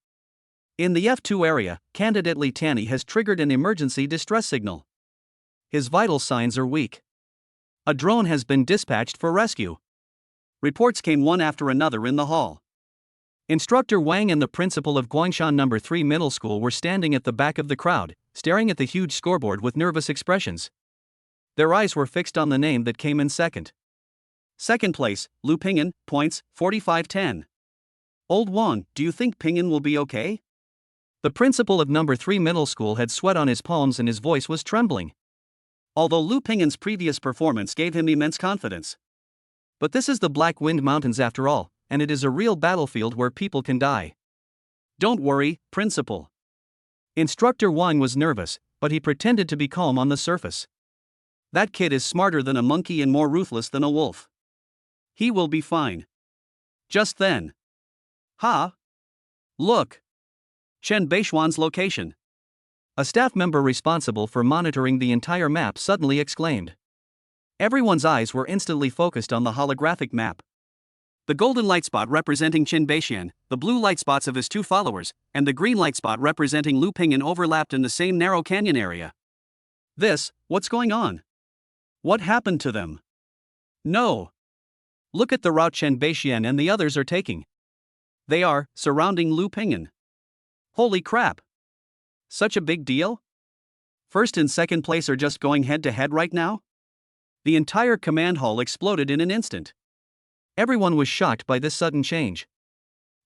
In the F2 area, candidate Li Tani has triggered an emergency distress signal. His vital signs are weak. A drone has been dispatched for rescue. Reports came one after another in the hall. Instructor Wang and the principal of Guangshan No. 3 Middle School were standing at the back of the crowd, staring at the huge scoreboard with nervous expressions. Their eyes were fixed on the name that came in second. Second place, Lu Pingyan, points, 4510. Old Wang, do you think Pingyan will be okay? The principal of No. 3 Middle School had sweat on his palms and his voice was trembling. Although Lu Pingyan's previous performance gave him immense confidence. But this is the Black Wind Mountains after all, and it is a real battlefield where people can die. Don't worry, Principal. Instructor Wang was nervous, but he pretended to be calm on the surface. That kid is smarter than a monkey and more ruthless than a wolf. He will be fine. Just then. Ha! Look! Chen Beishuan's location. A staff member responsible for monitoring the entire map suddenly exclaimed. Everyone's eyes were instantly focused on the holographic map. The golden light spot representing Qin Beixian, the blue light spots of his two followers, and the green light spot representing Lu Pingyan overlapped in the same narrow canyon area. What's going on? What happened to them? No. Look at the route Qin Beixian and the others are taking. They are surrounding Lu Pingyan. Holy crap! Such a big deal? First and second place are just going head to head right now? The entire command hall exploded in an instant. Everyone was shocked by this sudden change.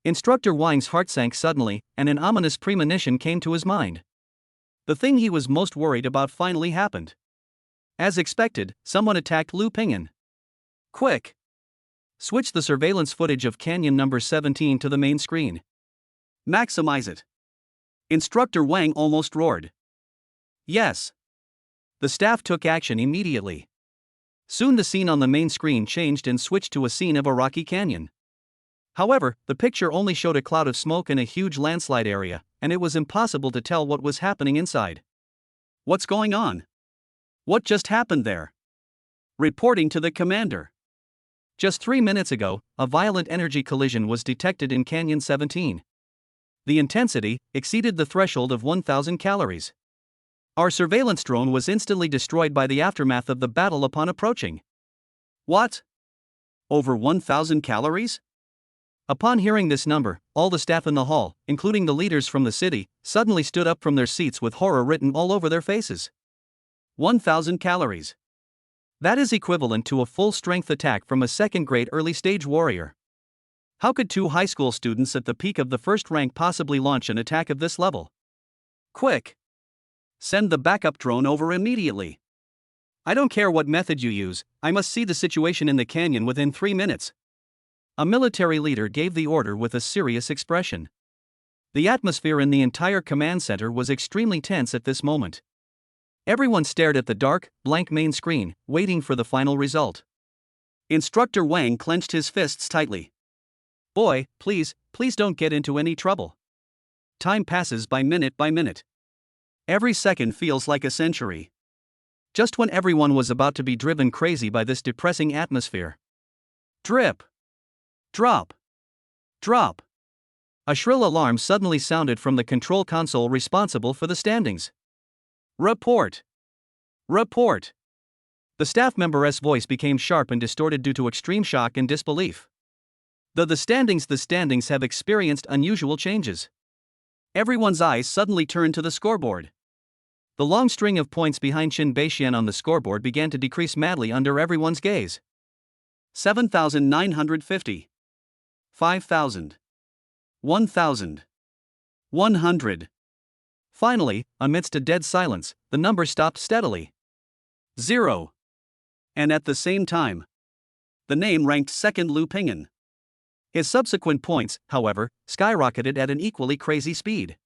Instructor Wang's heart sank suddenly, and an ominous premonition came to his mind. The thing he was most worried about finally happened. As expected, someone attacked Lu Pingyan. Quick! Switch the surveillance footage of Canyon number 17 to the main screen. Maximize it. Instructor Wang almost roared. Yes. The staff took action immediately. Soon the scene on the main screen changed and switched to a scene of a rocky canyon. However, the picture only showed a cloud of smoke and a huge landslide area, and it was impossible to tell what was happening inside. What's going on? What just happened there? Reporting to the commander. Just 3 minutes ago, a violent energy collision was detected in Canyon 17. The intensity exceeded the threshold of 1,000 calories. Our surveillance drone was instantly destroyed by the aftermath of the battle upon approaching. What? Over 1,000 calories? Upon hearing this number, all the staff in the hall, including the leaders from the city, suddenly stood up from their seats with horror written all over their faces. 1,000 calories. That is equivalent to a full-strength attack from a second-grade early-stage warrior. How could 2 high school students at the peak of the first rank possibly launch an attack of this level? Quick! Send the backup drone over immediately. I don't care what method you use, I must see the situation in the canyon within 3 minutes. A military leader gave the order with a serious expression. The atmosphere in the entire command center was extremely tense at this moment. Everyone stared at the dark, blank main screen, waiting for the final result. Instructor Wang clenched his fists tightly. Boy, please don't get into any trouble. Time passes by minute. Every second feels like a century. Just when everyone was about to be driven crazy by this depressing atmosphere. Drip! Drop! Drop! A shrill alarm suddenly sounded from the control console responsible for the standings. Report! Report! The staff member's voice became sharp and distorted due to extreme shock and disbelief. The standings have experienced unusual changes. Everyone's eyes suddenly turned to the scoreboard. The long string of points behind Qin Beixian on the scoreboard began to decrease madly under everyone's gaze. 7,950. 5,000. 1,000. 100. Finally, amidst a dead silence, the number stopped steadily. 0. And at the same time, the name ranked second Lu Pingyan. His subsequent points, however, skyrocketed at an equally crazy speed.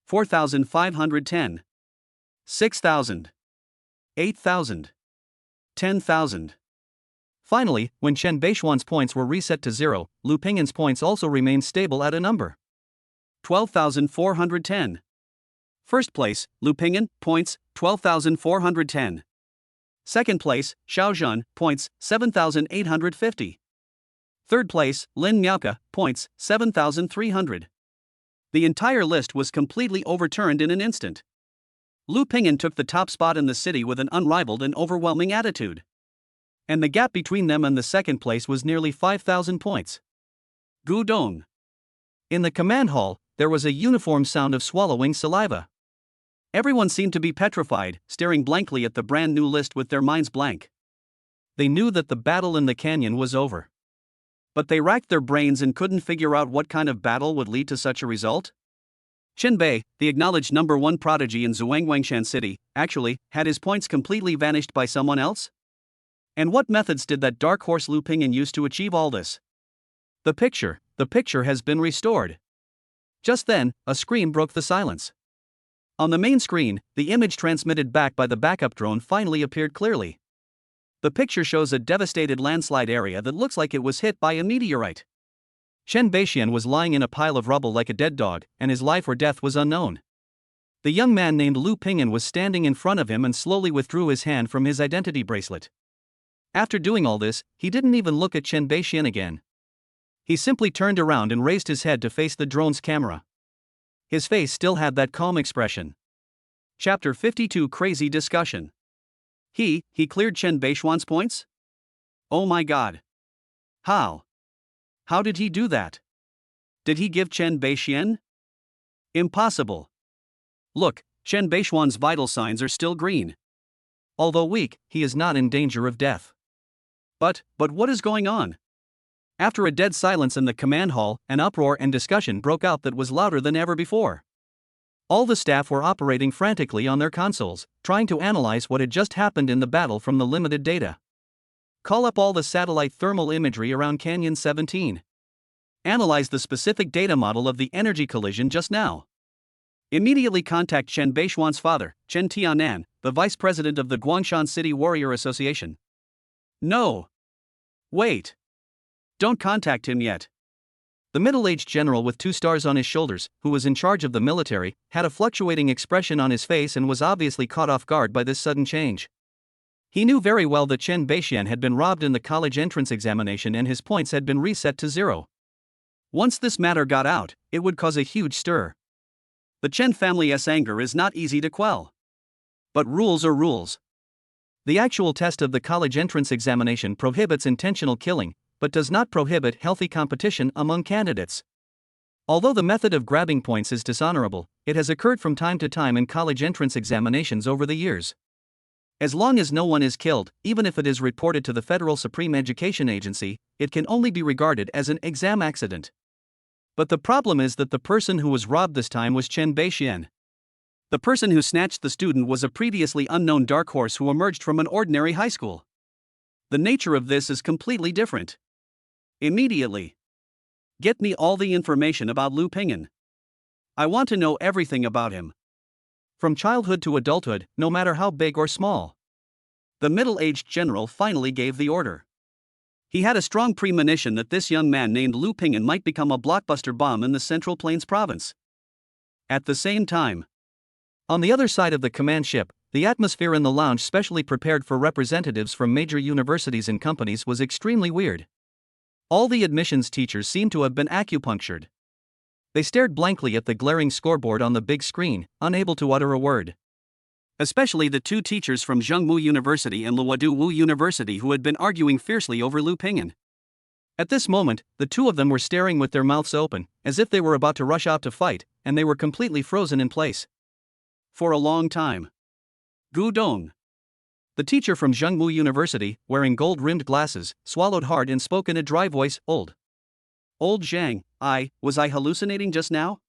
4,510. 6,000. 8,000. 10,000. Finally, when Chen Beishuan's points were reset to 0, Lu Pingyan's points also remained stable at a number. 12,410. First place, Lu Pingyan, points, 12,410. Second place, Xiaozhen, points, 7,850. Third place, Lin Miaoke, points, 7,300. The entire list was completely overturned in an instant. Lu Pingyan took the top spot in the city with an unrivaled and overwhelming attitude. And the gap between them and the second place was nearly 5,000 points. Gudong. In the command hall, there was a uniform sound of swallowing saliva. Everyone seemed to be petrified, staring blankly at the brand new list with their minds blank. They knew that the battle in the canyon was over. But they racked their brains and couldn't figure out what kind of battle would lead to such a result. Qin Bei, the acknowledged number 1 prodigy in Zhuangwangshan City, actually had his points completely vanished by someone else? And what methods did that dark horse Lu Pingyan use to achieve all this? The picture has been restored. Just then, a scream broke the silence. On the main screen, the image transmitted back by the backup drone finally appeared clearly. The picture shows a devastated landslide area that looks like it was hit by a meteorite. Chen Beixian was lying in a pile of rubble like a dead dog, and his life or death was unknown. The young man named Lu Ping'an was standing in front of him and slowly withdrew his hand from his identity bracelet. After doing all this, he didn't even look at Chen Beixian again. He simply turned around and raised his head to face the drone's camera. His face still had that calm expression. Chapter 52 Crazy Discussion. He cleared Chen Beixian's points? Oh my god. How? How did he do that? Did he give Chen Beixian? Impossible. Look, Chen Beixian's vital signs are still green. Although weak, he is not in danger of death. But what is going on? After a dead silence in the command hall, an uproar and discussion broke out that was louder than ever before. All the staff were operating frantically on their consoles, trying to analyze what had just happened in the battle from the limited data. Call up all the satellite thermal imagery around Canyon 17. Analyze the specific data model of the energy collision just now. Immediately contact Chen Beixian's father, Chen Tianan, the vice president of the Guangshan City Warrior Association. No. Wait. Don't contact him yet. The middle-aged general with 2 stars on his shoulders, who was in charge of the military, had a fluctuating expression on his face and was obviously caught off guard by this sudden change. He knew very well that Chen Beixian had been robbed in the college entrance examination and his points had been reset to 0. Once this matter got out, it would cause a huge stir. The Chen family's anger is not easy to quell. But rules are rules. The actual test of the college entrance examination prohibits intentional killing, but does not prohibit healthy competition among candidates. Although the method of grabbing points is dishonorable, it has occurred from time to time in college entrance examinations over the years. As long as no one is killed, even if it is reported to the Federal Supreme Education Agency, it can only be regarded as an exam accident. But the problem is that the person who was robbed this time was Chen Beixian. The person who snatched the student was a previously unknown dark horse who emerged from an ordinary high school. The nature of this is completely different. Immediately. Get me all the information about Lu Ping'an. I want to know everything about him. From childhood to adulthood, no matter how big or small. The middle-aged general finally gave the order. He had a strong premonition that this young man named Lu Ping'an might become a blockbuster bomb in the Central Plains province. At the same time, on the other side of the command ship, the atmosphere in the lounge specially prepared for representatives from major universities and companies was extremely weird. All the admissions teachers seemed to have been acupunctured. They stared blankly at the glaring scoreboard on the big screen, unable to utter a word. Especially the 2 teachers from Zhengmu University and Luodu Wu University who had been arguing fiercely over Lu Ping'an. At this moment, the 2 of them were staring with their mouths open, as if they were about to rush out to fight, and they were completely frozen in place. For a long time. Gu Dong. The teacher from Zhengmu University, wearing gold-rimmed glasses, swallowed hard and spoke in a dry voice, Old Zhang, was I hallucinating just now?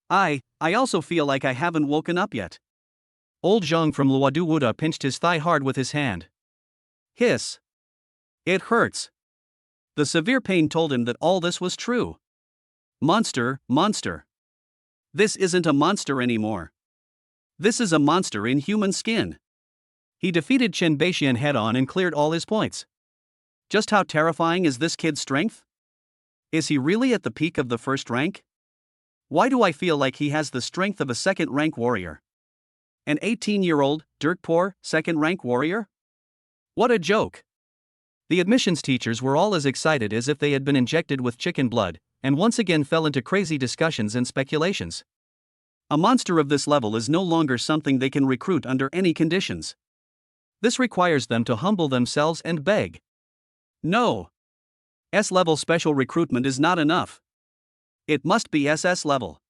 I also feel like I haven't woken up yet. Old Zhang from Luodu Wuda pinched his thigh hard with his hand. Hiss. It hurts. The severe pain told him that all this was true. Monster. This isn't a monster anymore. This is a monster in human skin. He defeated Chen Beixian head-on and cleared all his points. Just how terrifying is this kid's strength? Is he really at the peak of the first rank? Why do I feel like he has the strength of a second-rank warrior? An 18-year-old, dirt poor, second-rank warrior? What a joke! The admissions teachers were all as excited as if they had been injected with chicken blood, and once again fell into crazy discussions and speculations. A monster of this level is no longer something they can recruit under any conditions. This requires them to humble themselves and beg. No. S-level special recruitment is not enough. It must be SS level.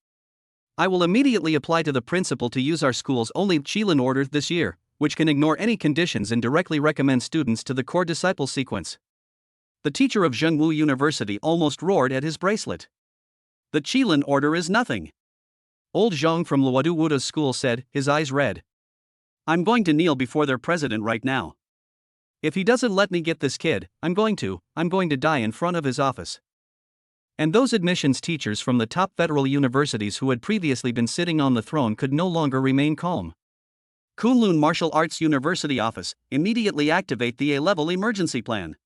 I will immediately apply to the principal to use our school's only Qi-Blood order this year, which can ignore any conditions and directly recommend students to the core disciple sequence. The teacher of Zhengmu University almost roared at his bracelet. The Qi-Blood order is nothing. Old Zhang from Luodu Wuda's school said, his eyes red. I'm going to kneel before their president right now. If he doesn't let me get this kid, I'm going to die in front of his office. And those admissions teachers from the top federal universities who had previously been sitting on the throne could no longer remain calm. Kunlun Martial Arts University Office, immediately activate the A-level emergency plan.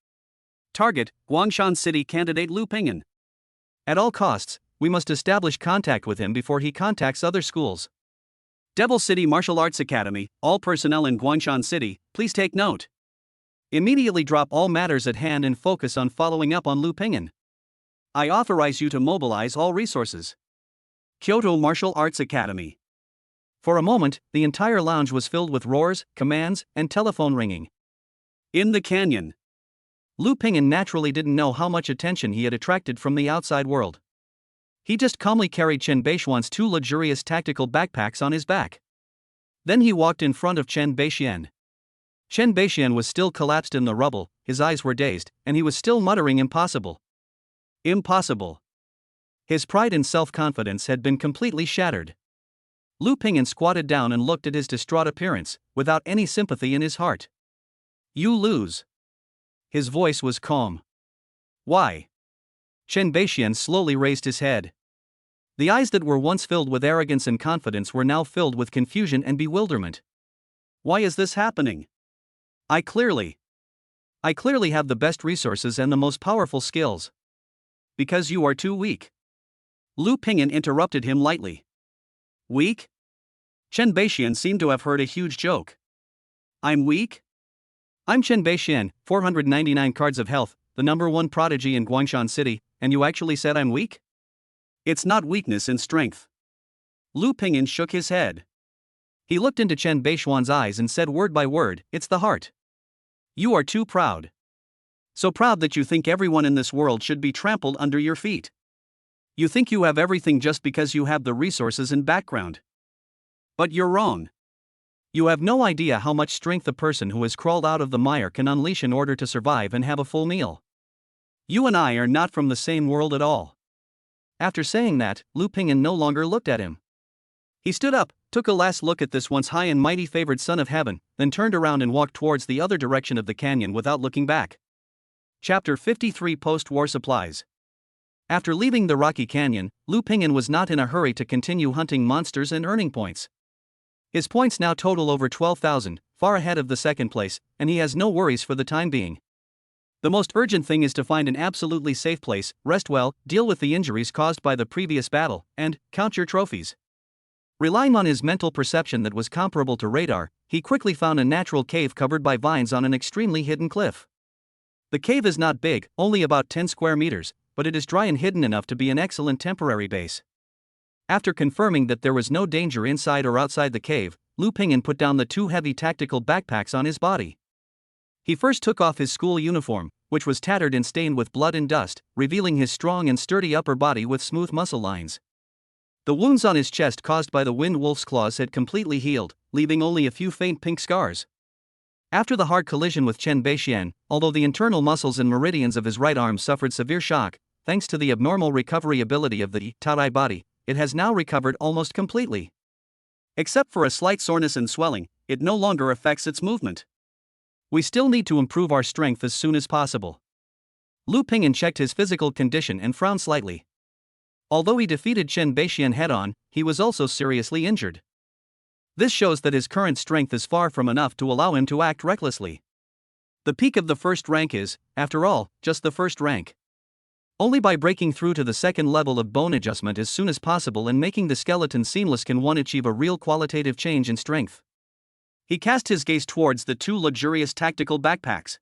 Target, Guangshan City candidate Lu Ping'an. At all costs, we must establish contact with him before he contacts other schools. Devil City Martial Arts Academy, all personnel in Guangshan City, please take note. Immediately drop all matters at hand and focus on following up on Lu Ping'an. I authorize you to mobilize all resources. Kyoto Martial Arts Academy. For a moment, the entire lounge was filled with roars, commands, and telephone ringing. In the canyon. Lu Ping'an naturally didn't know how much attention he had attracted from the outside world. He just calmly carried Chen Beixuan's 2 luxurious tactical backpacks on his back. Then he walked in front of Chen Beixian. Chen Beixian was still collapsed in the rubble, his eyes were dazed, and he was still muttering impossible. Impossible. His pride and self-confidence had been completely shattered. Lu Ping'an squatted down and looked at his distraught appearance, without any sympathy in his heart. You lose. His voice was calm. Why? Chen Beixian slowly raised his head. The eyes that were once filled with arrogance and confidence were now filled with confusion and bewilderment. Why is this happening? I clearly have the best resources and the most powerful skills. Because you are too weak. Lu Ping'an interrupted him lightly. Weak? Chen Beixian seemed to have heard a huge joke. I'm weak? I'm Chen Beixian, 499 cards of health, the #1 prodigy in Guangshan City, and you actually said I'm weak? It's not weakness and strength. Lu Ping'an shook his head. He looked into Chen Beixuan's eyes and said word by word, it's the heart. You are too proud. So proud that you think everyone in this world should be trampled under your feet. You think you have everything just because you have the resources and background. But you're wrong. You have no idea how much strength a person who has crawled out of the mire can unleash in order to survive and have a full meal. You and I are not from the same world at all. After saying that, Lu Ping'an no longer looked at him. He stood up, took a last look at this once high and mighty favored son of heaven, then turned around and walked towards the other direction of the canyon without looking back. Chapter 53 Post-War Supplies. After leaving the rocky canyon, Lu Ping'an was not in a hurry to continue hunting monsters and earning points. His points now total over 12,000, far ahead of the second place, and he has no worries for the time being. The most urgent thing is to find an absolutely safe place, rest well, deal with the injuries caused by the previous battle, and count your trophies. Relying on his mental perception that was comparable to radar, he quickly found a natural cave covered by vines on an extremely hidden cliff. The cave is not big, only about 10 square meters, but it is dry and hidden enough to be an excellent temporary base. After confirming that there was no danger inside or outside the cave, Lu Ping'an put down the 2 heavy tactical backpacks on his body. He first took off his school uniform, which was tattered and stained with blood and dust, revealing his strong and sturdy upper body with smooth muscle lines. The wounds on his chest caused by the wind wolf's claws had completely healed, leaving only a few faint pink scars. After the hard collision with Chen Beixian, although the internal muscles and meridians of his right arm suffered severe shock, thanks to the abnormal recovery ability of the Tarai body, it has now recovered almost completely. Except for a slight soreness and swelling, it no longer affects its movement. We still need to improve our strength as soon as possible. Lu Ping'an checked his physical condition and frowned slightly. Although he defeated Chen Beixian head-on, he was also seriously injured. This shows that his current strength is far from enough to allow him to act recklessly. The peak of the first rank is, after all, just the first rank. Only by breaking through to the second level of bone adjustment as soon as possible and making the skeleton seamless can one achieve a real qualitative change in strength. He cast his gaze towards the 2 luxurious tactical backpacks.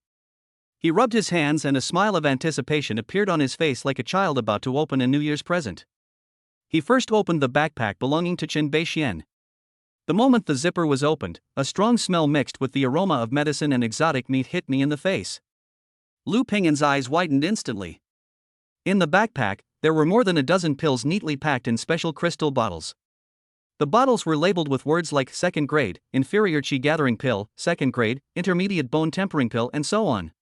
He rubbed his hands and a smile of anticipation appeared on his face like a child about to open a New Year's present. He first opened the backpack belonging to Chen Beixian. The moment the zipper was opened, a strong smell mixed with the aroma of medicine and exotic meat hit me in the face. Lu Ping'an's eyes widened instantly. In the backpack, there were more than a dozen pills neatly packed in special crystal bottles. The bottles were labeled with words like second grade, inferior Qi gathering pill, second grade, intermediate bone tempering pill, and so on.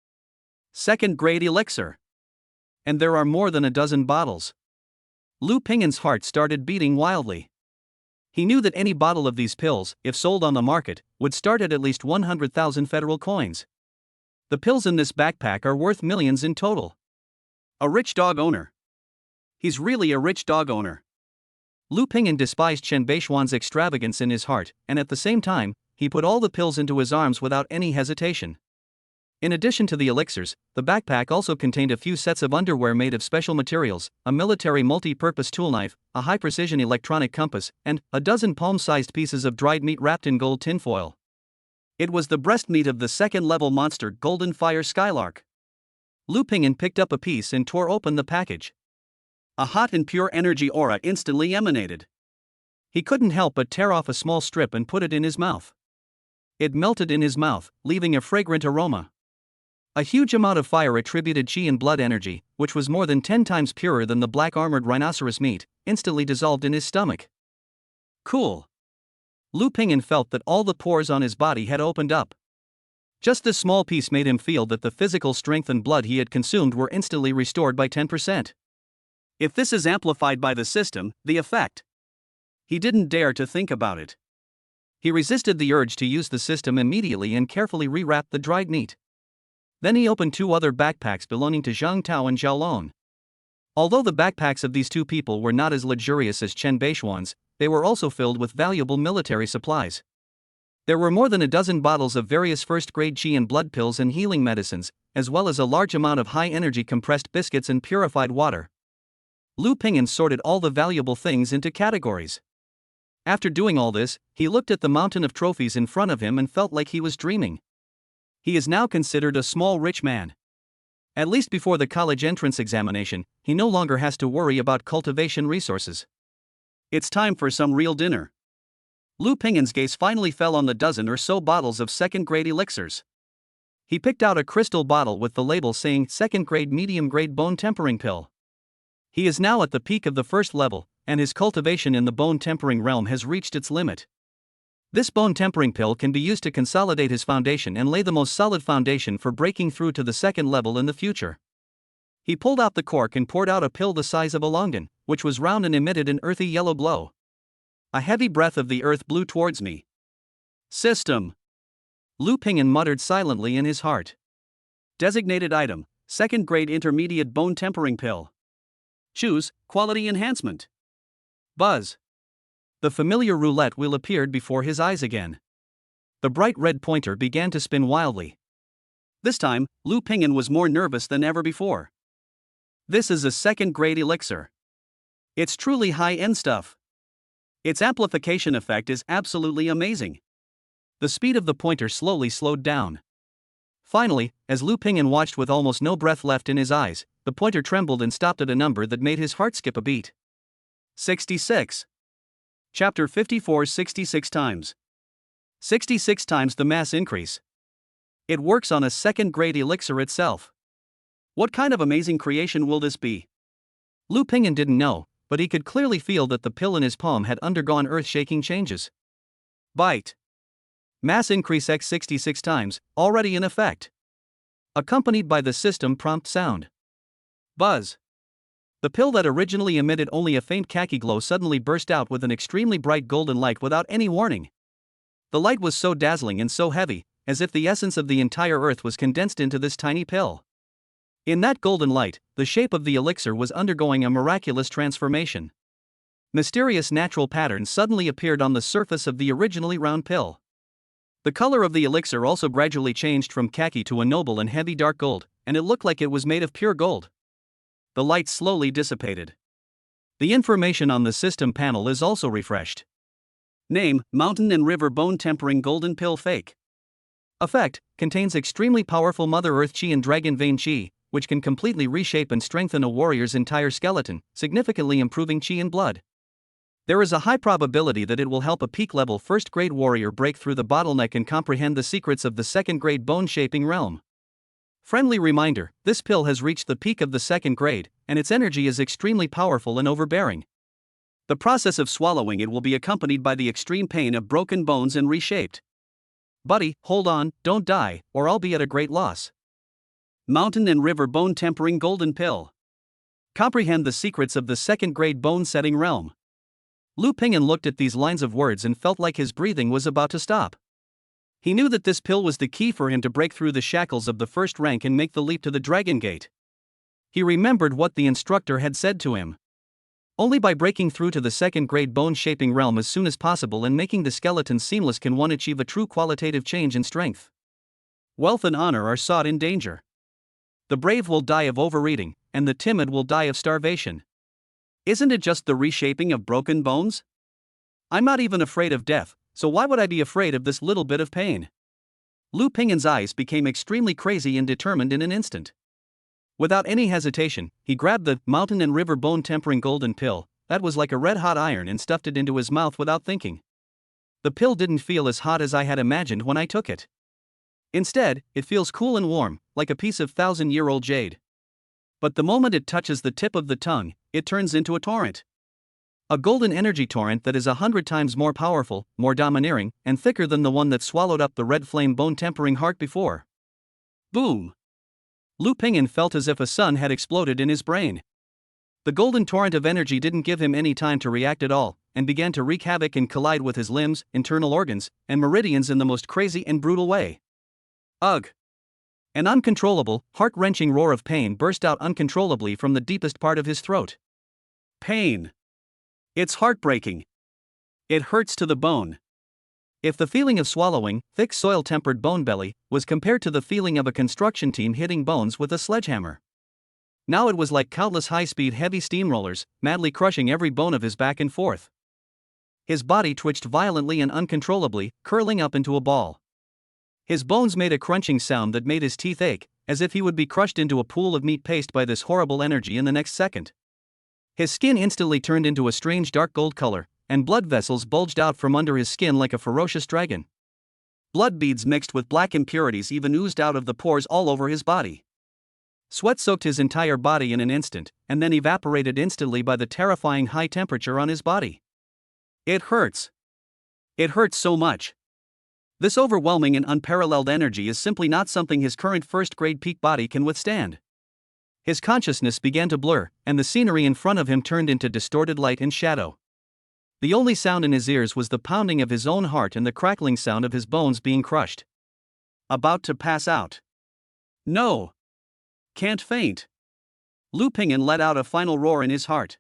Second grade elixir. And there are more than a dozen bottles. Lu Ping'an's heart started beating wildly. He knew that any bottle of these pills, if sold on the market, would start at least 100,000 federal coins. The pills in this backpack are worth millions in total. A rich dog owner. He's really a rich dog owner. Lu Pingyan despised Chen Beishuan's extravagance in his heart, and at the same time, he put all the pills into his arms without any hesitation. In addition to the elixirs, the backpack also contained a few sets of underwear made of special materials, a military multi-purpose tool knife, a high-precision electronic compass, and a dozen palm-sized pieces of dried meat wrapped in gold tinfoil. It was the breast meat of the second-level monster Golden Fire Skylark. Lu Pingyan picked up a piece and tore open the package. A hot and pure energy aura instantly emanated. He couldn't help but tear off a small strip and put it in his mouth. It melted in his mouth, leaving a fragrant aroma. A huge amount of fire attributed Qi and blood energy, which was more than 10 times purer than the black armored rhinoceros meat, instantly dissolved in his stomach. Cool. Lu Pingyan felt that all the pores on his body had opened up. Just this small piece made him feel that the physical strength and blood he had consumed were instantly restored by 10%. If this is amplified by the system, the effect. He didn't dare to think about it. He resisted the urge to use the system immediately and carefully rewrapped the dried meat. Then he opened 2 other backpacks belonging to Zhang Tao and Zhao Lon. Although the backpacks of these 2 people were not as luxurious as Chen Beishuan's, they were also filled with valuable military supplies. There were more than a dozen bottles of various first-grade Qi and blood pills and healing medicines, as well as a large amount of high-energy compressed biscuits and purified water. Lu Pingyan sorted all the valuable things into categories. After doing all this, he looked at the mountain of trophies in front of him and felt like he was dreaming. He is now considered a small rich man. At least before the college entrance examination, he no longer has to worry about cultivation resources. It's time for some real dinner. Lu Pingyan's gaze finally fell on the dozen or so bottles of second-grade elixirs. He picked out a crystal bottle with the label saying second-grade medium-grade bone tempering pill. He is now at the peak of the first level, and his cultivation in the bone tempering realm has reached its limit. This bone tempering pill can be used to consolidate his foundation and lay the most solid foundation for breaking through to the second level in the future. He pulled out the cork and poured out a pill the size of a longan, which was round and emitted an earthy yellow glow. A heavy breath of the earth blew towards me. System. Lu Pingyan muttered silently in his heart. Designated item, second-grade intermediate bone tempering pill. Choose, quality enhancement. Buzz. The familiar roulette wheel appeared before his eyes again. The bright red pointer began to spin wildly. This time, Lu Pingyan was more nervous than ever before. This is a second-grade elixir. It's truly high-end stuff. Its amplification effect is absolutely amazing. The speed of the pointer slowly slowed down. Finally, as Lu Pingyan watched with almost no breath left in his eyes, the pointer trembled and stopped at a number that made his heart skip a beat. 66. Chapter 54. 66 times. 66 times the mass increase. It works on a second-grade elixir itself. What kind of amazing creation will this be? Lu Pingyan didn't know, but he could clearly feel that the pill in his palm had undergone earth-shaking changes. Bite. Mass increase x 66 times, already in effect. Accompanied by the system prompt sound. Buzz. The pill that originally emitted only a faint khaki glow suddenly burst out with an extremely bright golden light without any warning. The light was so dazzling and so heavy, as if the essence of the entire earth was condensed into this tiny pill. In that golden light, the shape of the elixir was undergoing a miraculous transformation. Mysterious natural patterns suddenly appeared on the surface of the originally round pill. The color of the elixir also gradually changed from khaki to a noble and heavy dark gold, and it looked like it was made of pure gold. The light slowly dissipated. The information on the system panel is also refreshed. Name, Mountain and River Bone Tempering Golden Pill Fake. Effect, contains extremely powerful Mother Earth Qi and Dragon Vein Qi, which can completely reshape and strengthen a warrior's entire skeleton, significantly improving Qi and blood. There is a high probability that it will help a peak-level first-grade warrior break through the bottleneck and comprehend the secrets of the second-grade bone-shaping realm. Friendly reminder, this pill has reached the peak of the second grade, and its energy is extremely powerful and overbearing. The process of swallowing it will be accompanied by the extreme pain of broken bones and reshaped. Buddy, hold on, don't die, or I'll be at a great loss. Mountain and River Bone Tempering Golden Pill. Comprehend the secrets of the second-grade bone-setting realm. Lu Pingyan looked at these lines of words and felt like his breathing was about to stop. He knew that this pill was the key for him to break through the shackles of the first rank and make the leap to the Dragon Gate. He remembered what the instructor had said to him. Only by breaking through to the second-grade bone-shaping realm as soon as possible and making the skeleton seamless can one achieve a true qualitative change in strength. Wealth and honor are sought in danger. The brave will die of overeating, and the timid will die of starvation. Isn't it just the reshaping of broken bones? I'm not even afraid of death, so why would I be afraid of this little bit of pain? Lu Ping'an's eyes became extremely crazy and determined in an instant. Without any hesitation, he grabbed the mountain and river bone tempering golden pill that was like a red-hot iron and stuffed it into his mouth without thinking. The pill didn't feel as hot as I had imagined when I took it. Instead, it feels cool and warm, like a piece of 1,000-year-old jade. But the moment it touches the tip of the tongue, it turns into a torrent. A golden energy torrent that is 100 times more powerful, more domineering, and thicker than the one that swallowed up the red flame bone tempering heart before. Boom! Lu Ping'an felt as if a sun had exploded in his brain. The golden torrent of energy didn't give him any time to react at all, and began to wreak havoc and collide with his limbs, internal organs, and meridians in the most crazy and brutal way. Ugh! An uncontrollable, heart-wrenching roar of pain burst out uncontrollably from the deepest part of his throat. Pain! It's heartbreaking. It hurts to the bone. If the feeling of swallowing thick soil-tempered bone belly was compared to the feeling of a construction team hitting bones with a sledgehammer, now it was like countless high-speed heavy steamrollers, madly crushing every bone of his back and forth. His body twitched violently and uncontrollably, curling up into a ball. His bones made a crunching sound that made his teeth ache, as if he would be crushed into a pool of meat paste by this horrible energy in the next second. His skin instantly turned into a strange dark gold color, and blood vessels bulged out from under his skin like a ferocious dragon. Blood beads mixed with black impurities even oozed out of the pores all over his body. Sweat soaked his entire body in an instant, and then evaporated instantly by the terrifying high temperature on his body. It hurts. It hurts so much. This overwhelming and unparalleled energy is simply not something his current first-grade peak body can withstand. His consciousness began to blur, and the scenery in front of him turned into distorted light and shadow. The only sound in his ears was the pounding of his own heart and the crackling sound of his bones being crushed. About to pass out. No! Can't faint. Lu Ping'an let out a final roar in his heart.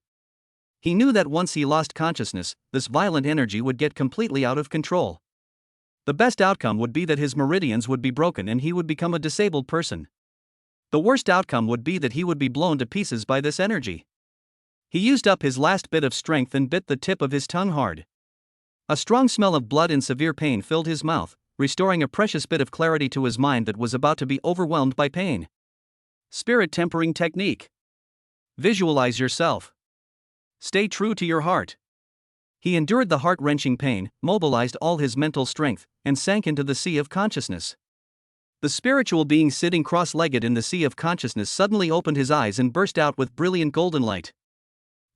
He knew that once he lost consciousness, this violent energy would get completely out of control. The best outcome would be that his meridians would be broken and he would become a disabled person. The worst outcome would be that he would be blown to pieces by this energy. He used up his last bit of strength and bit the tip of his tongue hard. A strong smell of blood and severe pain filled his mouth, restoring a precious bit of clarity to his mind that was about to be overwhelmed by pain. Spirit tempering technique. Visualize yourself. Stay true to your heart. He endured the heart-wrenching pain, mobilized all his mental strength, and sank into the sea of consciousness. The spiritual being sitting cross-legged in the sea of consciousness suddenly opened his eyes and burst out with brilliant golden light.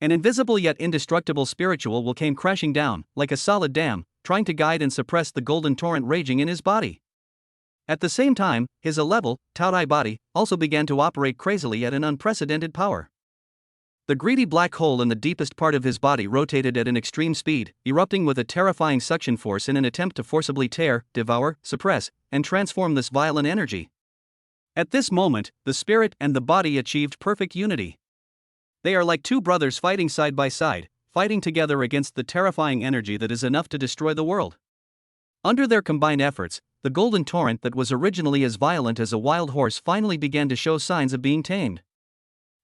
An invisible yet indestructible spiritual will came crashing down, like a solid dam, trying to guide and suppress the golden torrent raging in his body. At the same time, his level, Taodai body, also began to operate crazily at an unprecedented power. The greedy black hole in the deepest part of his body rotated at an extreme speed, erupting with a terrifying suction force in an attempt to forcibly tear, devour, suppress, and transform this violent energy. At this moment, the spirit and the body achieved perfect unity. They are like two brothers fighting side by side, fighting together against the terrifying energy that is enough to destroy the world. Under their combined efforts, the golden torrent that was originally as violent as a wild horse finally began to show signs of being tamed.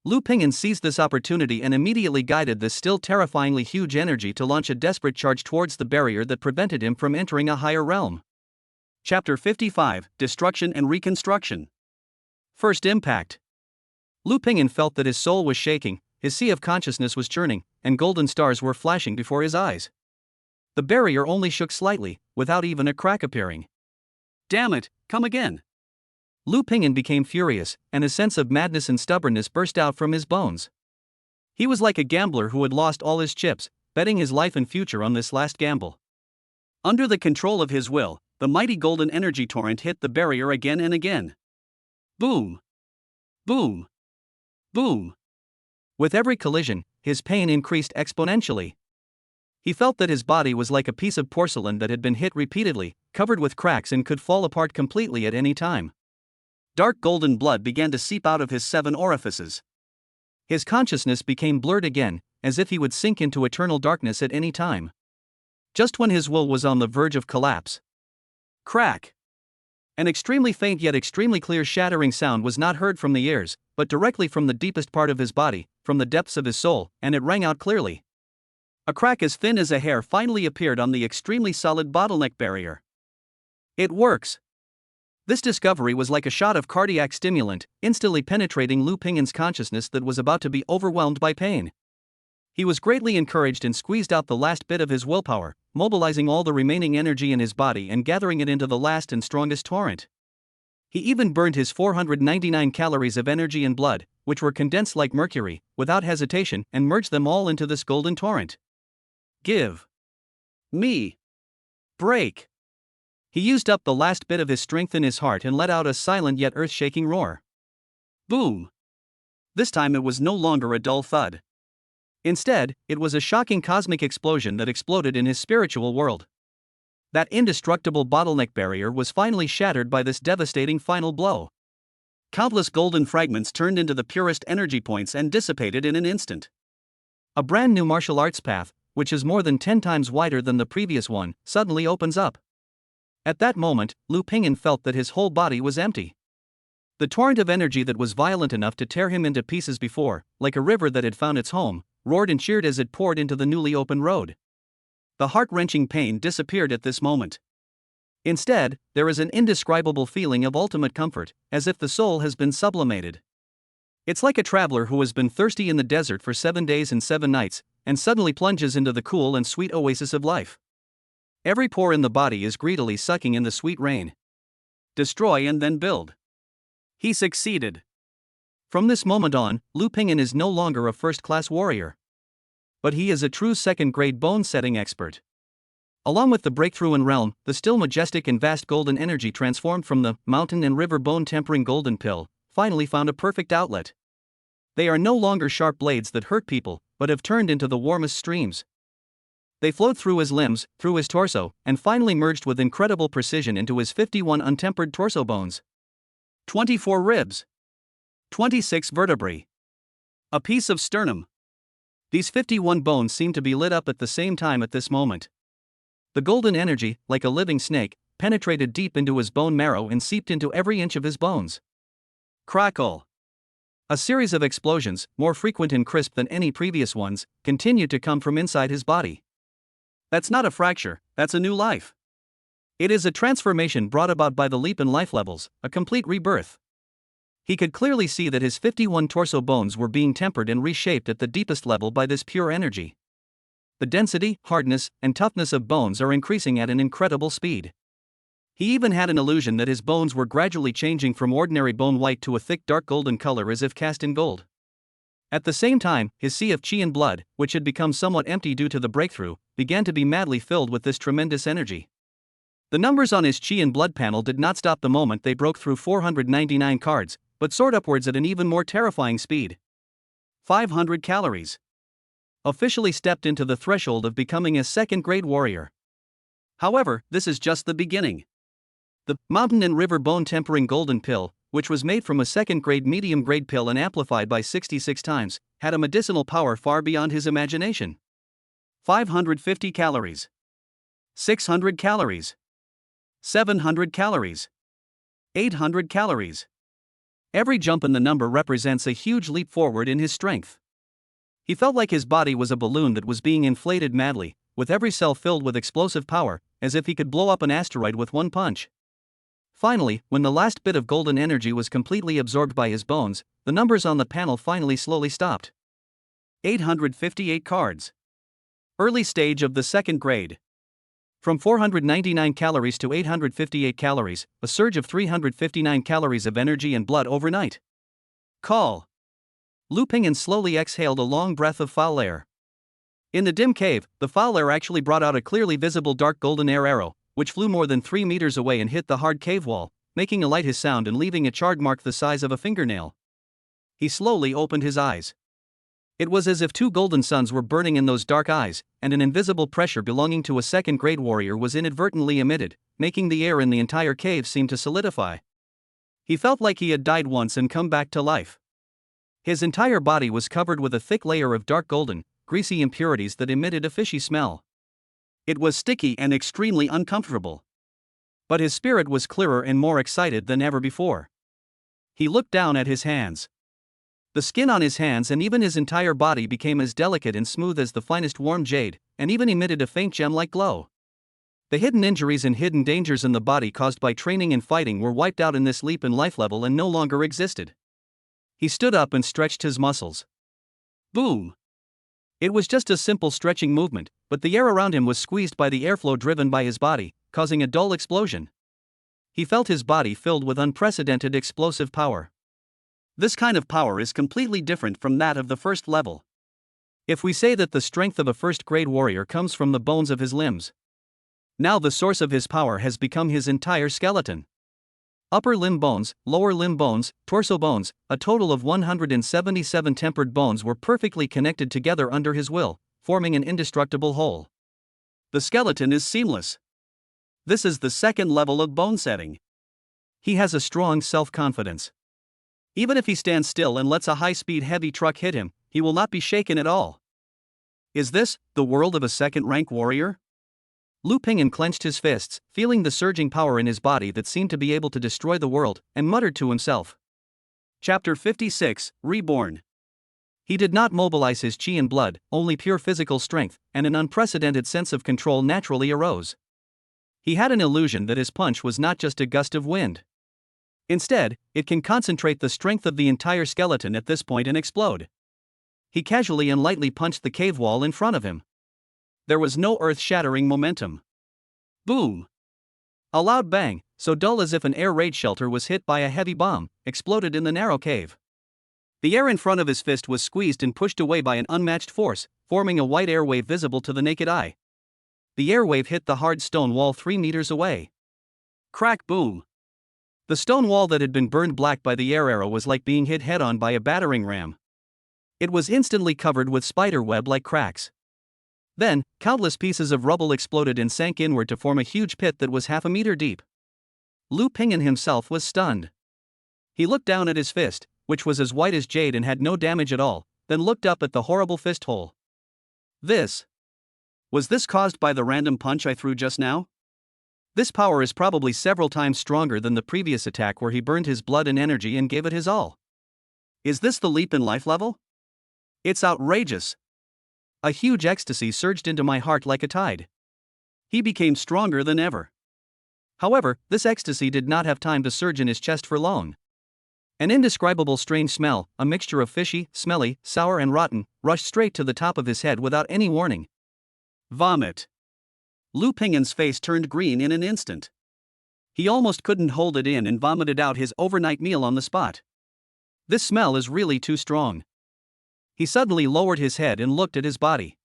Lu Ping'an seized this opportunity and immediately guided this still terrifyingly huge energy to launch a desperate charge towards the barrier that prevented him from entering a higher realm. Chapter 55: Destruction and Reconstruction. First impact. Lu Ping'an felt that his soul was shaking, his sea of consciousness was churning, and golden stars were flashing before his eyes. The barrier only shook slightly, without even a crack appearing. Damn it, come again! Lu Ping'an became furious, and a sense of madness and stubbornness burst out from his bones. He was like a gambler who had lost all his chips, betting his life and future on this last gamble. Under the control of his will, the mighty golden energy torrent hit the barrier again and again. Boom! Boom! Boom! With every collision, his pain increased exponentially. He felt that his body was like a piece of porcelain that had been hit repeatedly, covered with cracks and could fall apart completely at any time. Dark golden blood began to seep out of his 7 orifices. His consciousness became blurred again, as if he would sink into eternal darkness at any time. Just when his will was on the verge of collapse. Crack! An extremely faint yet extremely clear shattering sound was not heard from the ears, but directly from the deepest part of his body, from the depths of his soul, and it rang out clearly. A crack as thin as a hair finally appeared on the extremely solid bottleneck barrier. It works! This discovery was like a shot of cardiac stimulant, instantly penetrating Lu Pingin's consciousness that was about to be overwhelmed by pain. He was greatly encouraged and squeezed out the last bit of his willpower, mobilizing all the remaining energy in his body and gathering it into the last and strongest torrent. He even burned his 499 calories of energy and blood, which were condensed like mercury, without hesitation, and merged them all into this golden torrent. Give me break. He used up the last bit of his strength in his heart and let out a silent yet earth-shaking roar. Boom! This time it was no longer a dull thud. Instead, it was a shocking cosmic explosion that exploded in his spiritual world. That indestructible bottleneck barrier was finally shattered by this devastating final blow. Countless golden fragments turned into the purest energy points and dissipated in an instant. A brand new martial arts path, which is more than 10 times wider than the previous one, suddenly opens up. At that moment, Lu Pingin felt that his whole body was empty. The torrent of energy that was violent enough to tear him into pieces before, like a river that had found its home, roared and cheered as it poured into the newly opened road. The heart-wrenching pain disappeared at this moment. Instead, there is an indescribable feeling of ultimate comfort, as if the soul has been sublimated. It's like a traveler who has been thirsty in the desert for 7 days and 7 nights, and suddenly plunges into the cool and sweet oasis of life. Every pore in the body is greedily sucking in the sweet rain. Destroy and then build. He succeeded. From this moment on, Lu Pingin is no longer a first-class warrior. But he is a true second-grade bone-setting expert. Along with the breakthrough in realm, the still majestic and vast golden energy transformed from the mountain and river bone-tempering golden pill, finally found a perfect outlet. They are no longer sharp blades that hurt people, but have turned into the warmest streams. They flowed through his limbs, through his torso, and finally merged with incredible precision into his 51 untempered torso bones. 24 ribs. 26 vertebrae. A piece of sternum. These 51 bones seem to be lit up at the same time at this moment. The golden energy, like a living snake, penetrated deep into his bone marrow and seeped into every inch of his bones. Crackle! A series of explosions, more frequent and crisp than any previous ones, continued to come from inside his body. That's not a fracture, that's a new life. It is a transformation brought about by the leap in life levels, a complete rebirth. He could clearly see that his 51 torso bones were being tempered and reshaped at the deepest level by this pure energy. The density, hardness, and toughness of bones are increasing at an incredible speed. He even had an illusion that his bones were gradually changing from ordinary bone white to a thick dark golden color as if cast in gold. At the same time, his sea of Qi and blood, which had become somewhat empty due to the breakthrough, began to be madly filled with this tremendous energy. The numbers on his Qi and blood panel did not stop the moment they broke through 499 cards, but soared upwards at an even more terrifying speed. 500 calories. Officially stepped into the threshold of becoming a second-grade warrior. However, this is just the beginning. The mountain and river bone tempering golden pill, which was made from a second-grade medium-grade pill and amplified by 66 times, had a medicinal power far beyond his imagination. 550 calories. 600 calories. 700 calories. 800 calories. Every jump in the number represents a huge leap forward in his strength. He felt like his body was a balloon that was being inflated madly, with every cell filled with explosive power, as if he could blow up an asteroid with one punch. Finally, when the last bit of golden energy was completely absorbed by his bones, the numbers on the panel finally slowly stopped. 858 cards. Early stage of the second grade. From 499 calories to 858 calories, a surge of 359 calories of energy and blood overnight. Call. Lu Pingin slowly exhaled a long breath of foul air. In the dim cave, the foul air actually brought out a clearly visible dark golden air arrow, which flew more than 3 meters away and hit the hard cave wall, making a light hiss sound and leaving a charred mark the size of a fingernail. He slowly opened his eyes. It was as if 2 golden suns were burning in those dark eyes, and an invisible pressure belonging to a second-grade warrior was inadvertently emitted, making the air in the entire cave seem to solidify. He felt like he had died once and come back to life. His entire body was covered with a thick layer of dark golden, greasy impurities that emitted a fishy smell. It was sticky and extremely uncomfortable. But his spirit was clearer and more excited than ever before. He looked down at his hands. The skin on his hands and even his entire body became as delicate and smooth as the finest warm jade, and even emitted a faint gem-like glow. The hidden injuries and hidden dangers in the body caused by training and fighting were wiped out in this leap in life level and no longer existed. He stood up and stretched his muscles. Boom! It was just a simple stretching movement, but the air around him was squeezed by the airflow driven by his body, causing a dull explosion. He felt his body filled with unprecedented explosive power. This kind of power is completely different from that of the first level. If we say that the strength of a first-grade warrior comes from the bones of his limbs, now the source of his power has become his entire skeleton. Upper limb bones, lower limb bones, torso bones, a total of 177 tempered bones were perfectly connected together under his will, forming an indestructible whole. The skeleton is seamless. This is the second level of bone setting. He has a strong self-confidence. Even if he stands still and lets a high-speed heavy truck hit him, he will not be shaken at all. Is this the world of a second-rank warrior? Lu Pingyan clenched his fists, feeling the surging power in his body that seemed to be able to destroy the world, and muttered to himself. Chapter 56, Reborn. He did not mobilize his qi and blood, only pure physical strength, and an unprecedented sense of control naturally arose. He had an illusion that his punch was not just a gust of wind. Instead, it can concentrate the strength of the entire skeleton at this point and explode. He casually and lightly punched the cave wall in front of him. There was no earth-shattering momentum. Boom! A loud bang, so dull as if an air raid shelter was hit by a heavy bomb, exploded in the narrow cave. The air in front of his fist was squeezed and pushed away by an unmatched force, forming a white air wave visible to the naked eye. The air wave hit the hard stone wall 3 meters away. Crack boom! The stone wall that had been burned black by the air arrow was like being hit head-on by a battering ram. It was instantly covered with spider web-like cracks. Then, countless pieces of rubble exploded and sank inward to form a huge pit that was half a meter deep. Lu Pingyan himself was stunned. He looked down at his fist, which was as white as jade and had no damage at all, then looked up at the horrible fist hole. Was this caused by the random punch I threw just now? This power is probably several times stronger than the previous attack where he burned his blood and energy and gave it his all. Is this the leap in life level? It's outrageous. A huge ecstasy surged into my heart like a tide. He became stronger than ever. However, this ecstasy did not have time to surge in his chest for long. An indescribable strange smell, a mixture of fishy, smelly, sour and rotten, rushed straight to the top of his head without any warning. Vomit. Lu Pingyan's face turned green in an instant. He almost couldn't hold it in and vomited out his overnight meal on the spot. This smell is really too strong. He suddenly lowered his head and looked at his body.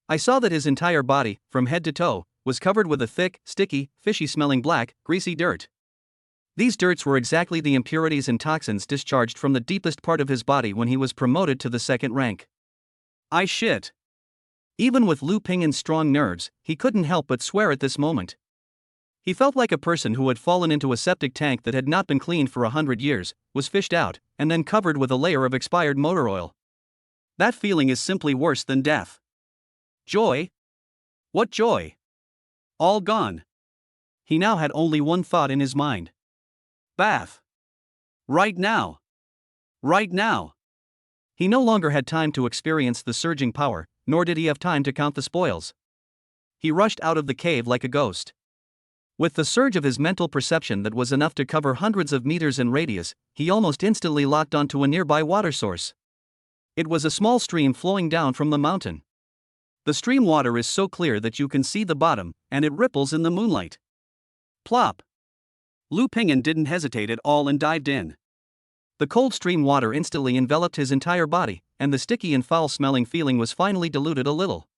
I saw that his entire body, from head to toe, was covered with a thick, sticky, fishy-smelling black, greasy dirt. These dirts were exactly the impurities and toxins discharged from the deepest part of his body when he was promoted to the second rank. I shit. Even with Lu Pingyan's strong nerves, he couldn't help but swear at this moment. He felt like a person who had fallen into a septic tank that had not been cleaned for 100 years, was fished out, and then covered with a layer of expired motor oil. That feeling is simply worse than death. Joy? What joy? All gone. He now had only one thought in his mind. Bath. Right now. Right now. He no longer had time to experience the surging power, nor did he have time to count the spoils. He rushed out of the cave like a ghost. With the surge of his mental perception that was enough to cover hundreds of meters in radius, he almost instantly locked onto a nearby water source. It was a small stream flowing down from the mountain. The stream water is so clear that you can see the bottom, and it ripples in the moonlight. Plop! Lu Pingyan didn't hesitate at all and dived in. The cold stream water instantly enveloped his entire body, and the sticky and foul-smelling feeling was finally diluted a little.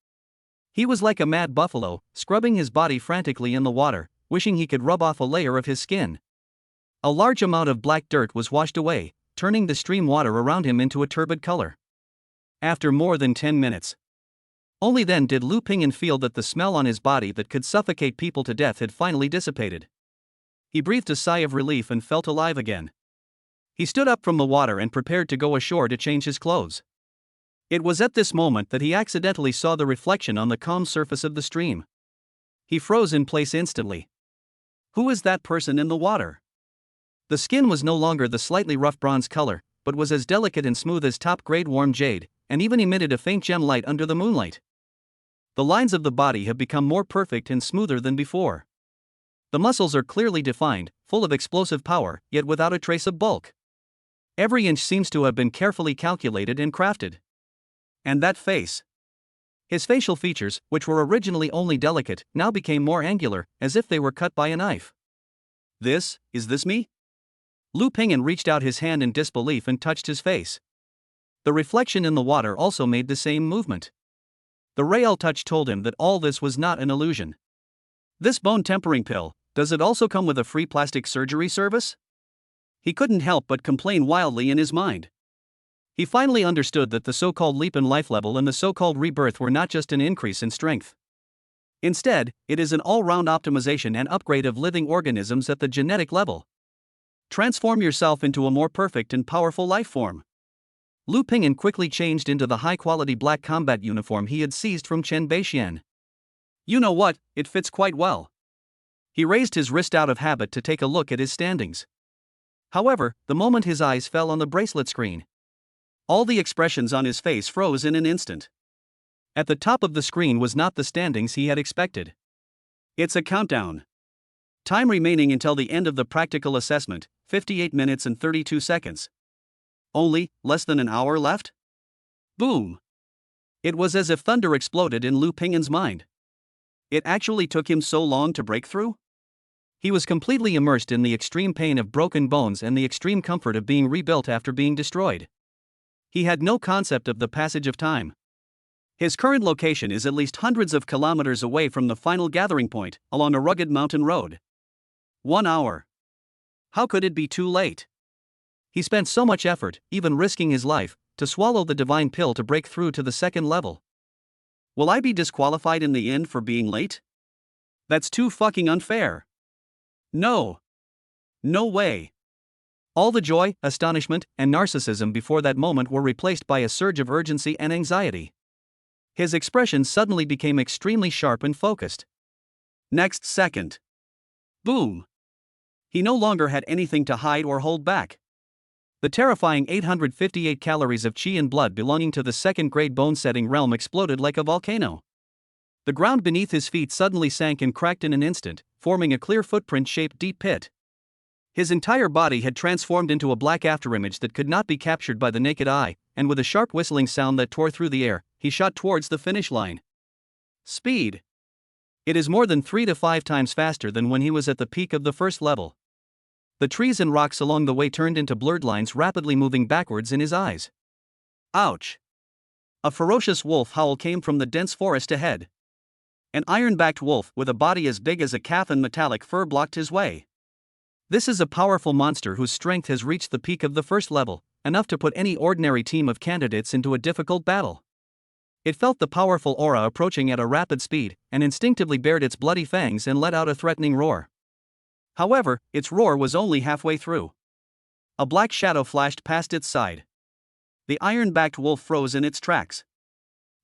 He was like a mad buffalo, scrubbing his body frantically in the water, wishing he could rub off a layer of his skin. A large amount of black dirt was washed away, turning the stream water around him into a turbid color. After more than 10 minutes. Only then did Lu Pingyan feel that the smell on his body that could suffocate people to death had finally dissipated. He breathed a sigh of relief and felt alive again. He stood up from the water and prepared to go ashore to change his clothes. It was at this moment that he accidentally saw the reflection on the calm surface of the stream. He froze in place instantly. Who is that person in the water? The skin was no longer the slightly rough bronze color, but was as delicate and smooth as top-grade warm jade, and even emitted a faint gem light under the moonlight. The lines of the body have become more perfect and smoother than before. The muscles are clearly defined, full of explosive power, yet without a trace of bulk. Every inch seems to have been carefully calculated and crafted. And that face. His facial features, which were originally only delicate, now became more angular, as if they were cut by a knife. Is this me? Lu Ping'an reached out his hand in disbelief and touched his face. The reflection in the water also made the same movement. The real touch told him that all this was not an illusion. This bone tempering pill, does it also come with a free plastic surgery service? He couldn't help but complain wildly in his mind. He finally understood that the so-called leap in life level and the so-called rebirth were not just an increase in strength. Instead, it is an all-round optimization and upgrade of living organisms at the genetic level. Transform yourself into a more perfect and powerful life form. Lu Ping'an quickly changed into the high-quality black combat uniform he had seized from Chen Beixian. You know what, it fits quite well. He raised his wrist out of habit to take a look at his standings. However, the moment his eyes fell on the bracelet screen, all the expressions on his face froze in an instant. At the top of the screen was not the standings he had expected. It's a countdown. Time remaining until the end of the practical assessment, 58 minutes and 32 seconds. Only, less than an hour left? Boom! It was as if thunder exploded in Lu Ping'an's mind. It actually took him so long to break through? He was completely immersed in the extreme pain of broken bones and the extreme comfort of being rebuilt after being destroyed. He had no concept of the passage of time. His current location is at least hundreds of kilometers away from the final gathering point, along a rugged mountain road. 1 hour. How could it be too late? He spent so much effort, even risking his life, to swallow the divine pill to break through to the second level. Will I be disqualified in the end for being late? That's too fucking unfair. No. No way. All the joy, astonishment, and narcissism before that moment were replaced by a surge of urgency and anxiety. His expression suddenly became extremely sharp and focused. Next second. Boom. He no longer had anything to hide or hold back. The terrifying 858 calories of Qi and blood belonging to the second-grade bone-setting realm exploded like a volcano. The ground beneath his feet suddenly sank and cracked in an instant, forming a clear footprint-shaped deep pit. His entire body had transformed into a black afterimage that could not be captured by the naked eye, and with a sharp whistling sound that tore through the air, he shot towards the finish line. Speed. It is more than 3 to 5 times faster than when he was at the peak of the first level. The trees and rocks along the way turned into blurred lines rapidly moving backwards in his eyes. Ouch! A ferocious wolf howl came from the dense forest ahead. An iron-backed wolf with a body as big as a calf and metallic fur blocked his way. This is a powerful monster whose strength has reached the peak of the first level, enough to put any ordinary team of candidates into a difficult battle. It felt the powerful aura approaching at a rapid speed, and instinctively bared its bloody fangs and let out a threatening roar. However, its roar was only halfway through. A black shadow flashed past its side. The iron-backed wolf froze in its tracks.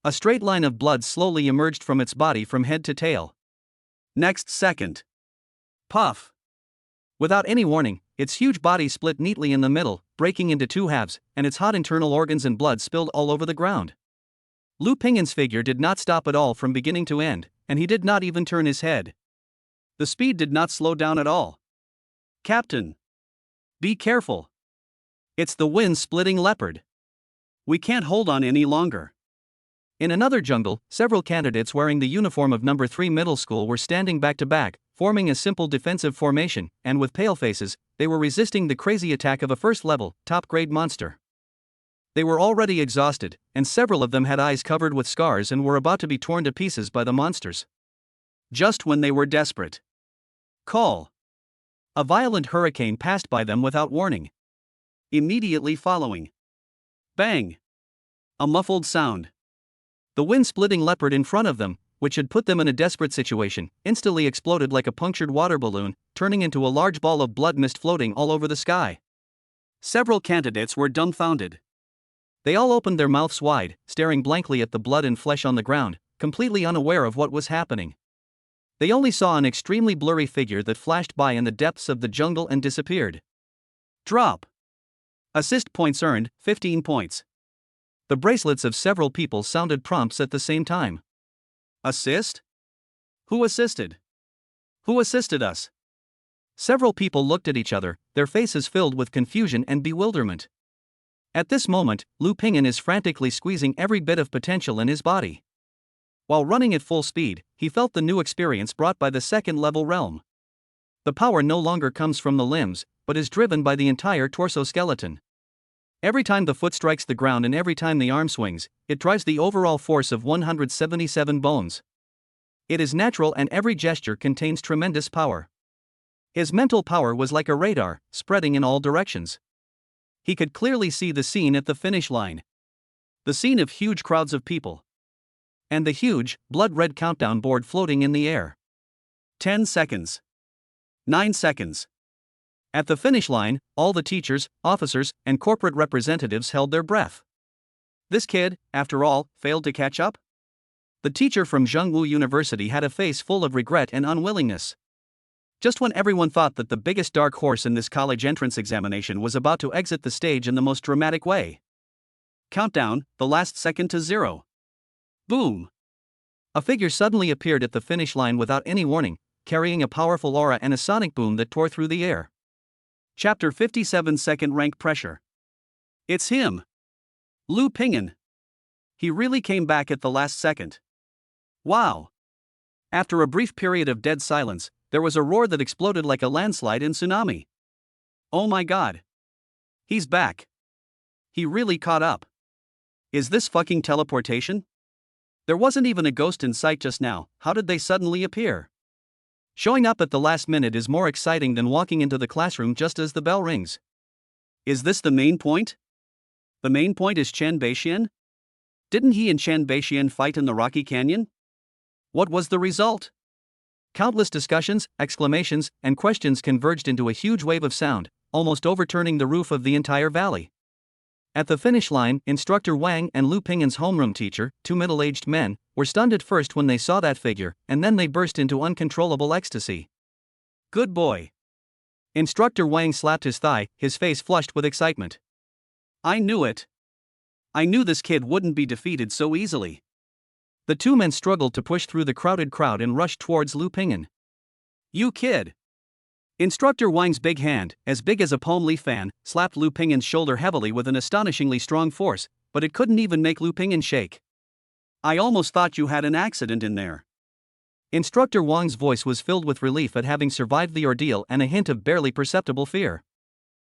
A straight line of blood slowly emerged from its body from head to tail. Next second. Puff! Without any warning, its huge body split neatly in the middle, breaking into 2 halves, and its hot internal organs and blood spilled all over the ground. Lu Ping'an's figure did not stop at all from beginning to end, and he did not even turn his head. The speed did not slow down at all. Captain! Be careful! It's the wind-splitting leopard. We can't hold on any longer. In another jungle, several candidates wearing the uniform of number 3 middle school were standing back to back, forming a simple defensive formation, and with pale faces, they were resisting the crazy attack of a first-level, top-grade monster. They were already exhausted, and several of them had eyes covered with scars and were about to be torn to pieces by the monsters. Just when they were desperate. Call. A violent hurricane passed by them without warning. Immediately following. Bang! A muffled sound. The wind-splitting leopard in front of them, which had put them in a desperate situation, instantly exploded like a punctured water balloon, turning into a large ball of blood mist floating all over the sky. Several candidates were dumbfounded. They all opened their mouths wide, staring blankly at the blood and flesh on the ground, completely unaware of what was happening. They only saw an extremely blurry figure that flashed by in the depths of the jungle and disappeared. Drop. Assist points earned, 15 points. The bracelets of several people sounded prompts at the same time. Assist? Who assisted? Who assisted us? Several people looked at each other, their faces filled with confusion and bewilderment. At this moment, Lu Ping'an is frantically squeezing every bit of potential in his body. While running at full speed, he felt the new experience brought by the second-level realm. The power no longer comes from the limbs, but is driven by the entire torso skeleton. Every time the foot strikes the ground and every time the arm swings, it drives the overall force of 177 bones. It is natural and every gesture contains tremendous power. His mental power was like a radar, spreading in all directions. He could clearly see the scene at the finish line. The scene of huge crowds of people. And the huge, blood-red countdown board floating in the air. 10 seconds. 9 seconds. At the finish line, all the teachers, officers, and corporate representatives held their breath. This kid, after all, failed to catch up? The teacher from Zhengwu University had a face full of regret and unwillingness. Just when everyone thought that the biggest dark horse in this college entrance examination was about to exit the stage in the most dramatic way. Countdown, the last second to 0. Boom! A figure suddenly appeared at the finish line without any warning, carrying a powerful aura and a sonic boom that tore through the air. Chapter 57 Second Rank Pressure. It's him! Lu Ping'an. He really came back at the last second. Wow! After a brief period of dead silence, there was a roar that exploded like a landslide in tsunami. Oh my god! He's back! He really caught up. Is this fucking teleportation? There wasn't even a ghost in sight just now, how did they suddenly appear? Showing up at the last minute is more exciting than walking into the classroom just as the bell rings. Is this the main point? The main point is Chen Beixian? Didn't he and Chen Beixian fight in the Rocky Canyon? What was the result? Countless discussions, exclamations, and questions converged into a huge wave of sound, almost overturning the roof of the entire valley. At the finish line, Instructor Wang and Lu Ping'an's homeroom teacher, two middle-aged men, were stunned at first when they saw that figure, and then they burst into uncontrollable ecstasy. Good boy! Instructor Wang slapped his thigh, his face flushed with excitement. I knew it! I knew this kid wouldn't be defeated so easily. The two men struggled to push through the crowded crowd and rushed towards Lu Ping'an. You kid! Instructor Wang's big hand, as big as a palm leaf fan, slapped Lu Ping'an's shoulder heavily with an astonishingly strong force, but it couldn't even make Lu Ping'an shake. I almost thought you had an accident in there. Instructor Wang's voice was filled with relief at having survived the ordeal and a hint of barely perceptible fear.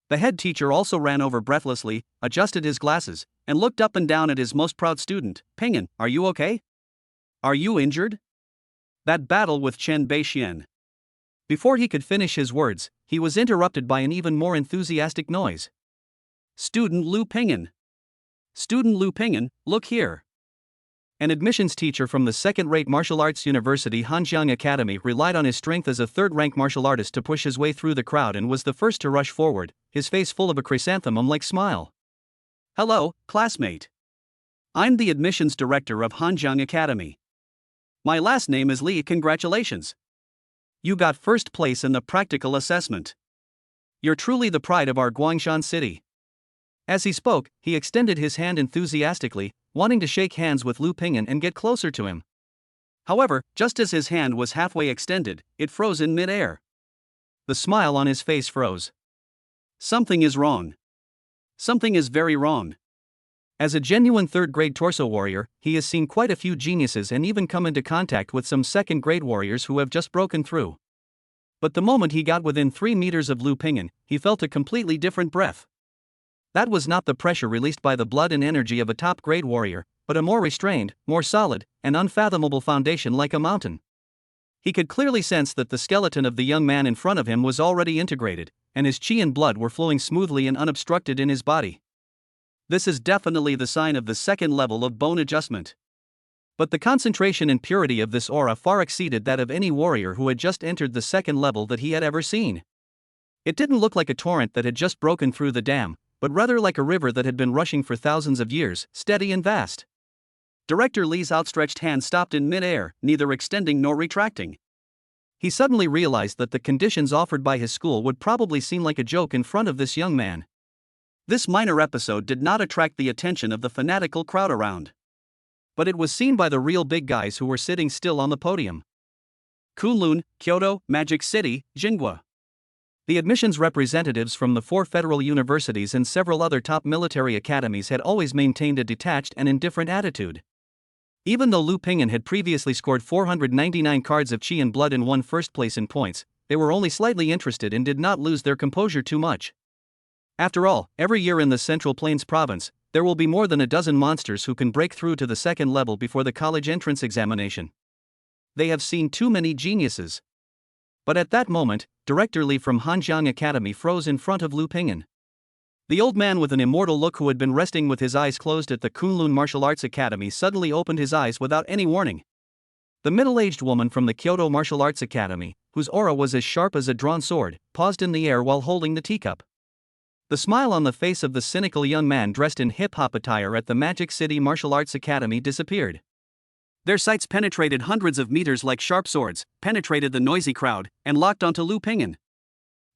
The head teacher also ran over breathlessly, adjusted his glasses, and looked up and down at his most proud student. Ping'an, are you okay? Are you injured? That battle with Chen Beixian. Before he could finish his words, he was interrupted by an even more enthusiastic noise. Student Lu Ping'an. Student Lu Ping'an, look here. An admissions teacher from the second-rate martial arts university Hanjiang Academy relied on his strength as a third-rank martial artist to push his way through the crowd and was the first to rush forward, his face full of a chrysanthemum-like smile. Hello, classmate. I'm the admissions director of Hanjiang Academy. My last name is Li. Congratulations. You got first place in the practical assessment. You're truly the pride of our Guangshan city. As he spoke, he extended his hand enthusiastically, wanting to shake hands with Lu Ping'an and get closer to him. However, just as his hand was halfway extended, it froze in mid-air. The smile on his face froze. Something is wrong. Something is very wrong. As a genuine third-grade torso warrior, he has seen quite a few geniuses and even come into contact with some second-grade warriors who have just broken through. But the moment he got within 3 meters of Lu Ping'an, he felt a completely different breath. That was not the pressure released by the blood and energy of a top-grade warrior, but a more restrained, more solid, and unfathomable foundation like a mountain. He could clearly sense that the skeleton of the young man in front of him was already integrated, and his qi and blood were flowing smoothly and unobstructed in his body. This is definitely the sign of the second level of bone adjustment. But the concentration and purity of this aura far exceeded that of any warrior who had just entered the second level that he had ever seen. It didn't look like a torrent that had just broken through the dam, but rather like a river that had been rushing for thousands of years, steady and vast. Director Li's outstretched hand stopped in mid-air, neither extending nor retracting. He suddenly realized that the conditions offered by his school would probably seem like a joke in front of this young man. This minor episode did not attract the attention of the fanatical crowd around. But it was seen by the real big guys who were sitting still on the podium. Kunlun, Kyoto, Magic City, Jinghua. The admissions representatives from the 4 federal universities and several other top military academies had always maintained a detached and indifferent attitude. Even though Lu Ping'an had previously scored 499 cards of Qi and Blood and won first place in points, they were only slightly interested and did not lose their composure too much. After all, every year in the Central Plains province, there will be more than a dozen monsters who can break through to the second level before the college entrance examination. They have seen too many geniuses. But at that moment, Director Li from Hanjiang Academy froze in front of Lu Ping'an. The old man with an immortal look who had been resting with his eyes closed at the Kunlun Martial Arts Academy suddenly opened his eyes without any warning. The middle-aged woman from the Kyoto Martial Arts Academy, whose aura was as sharp as a drawn sword, paused in the air while holding the teacup. The smile on the face of the cynical young man dressed in hip-hop attire at the Magic City Martial Arts Academy disappeared. Their sights penetrated hundreds of meters like sharp swords, penetrated the noisy crowd, and locked onto Lu Ping'an.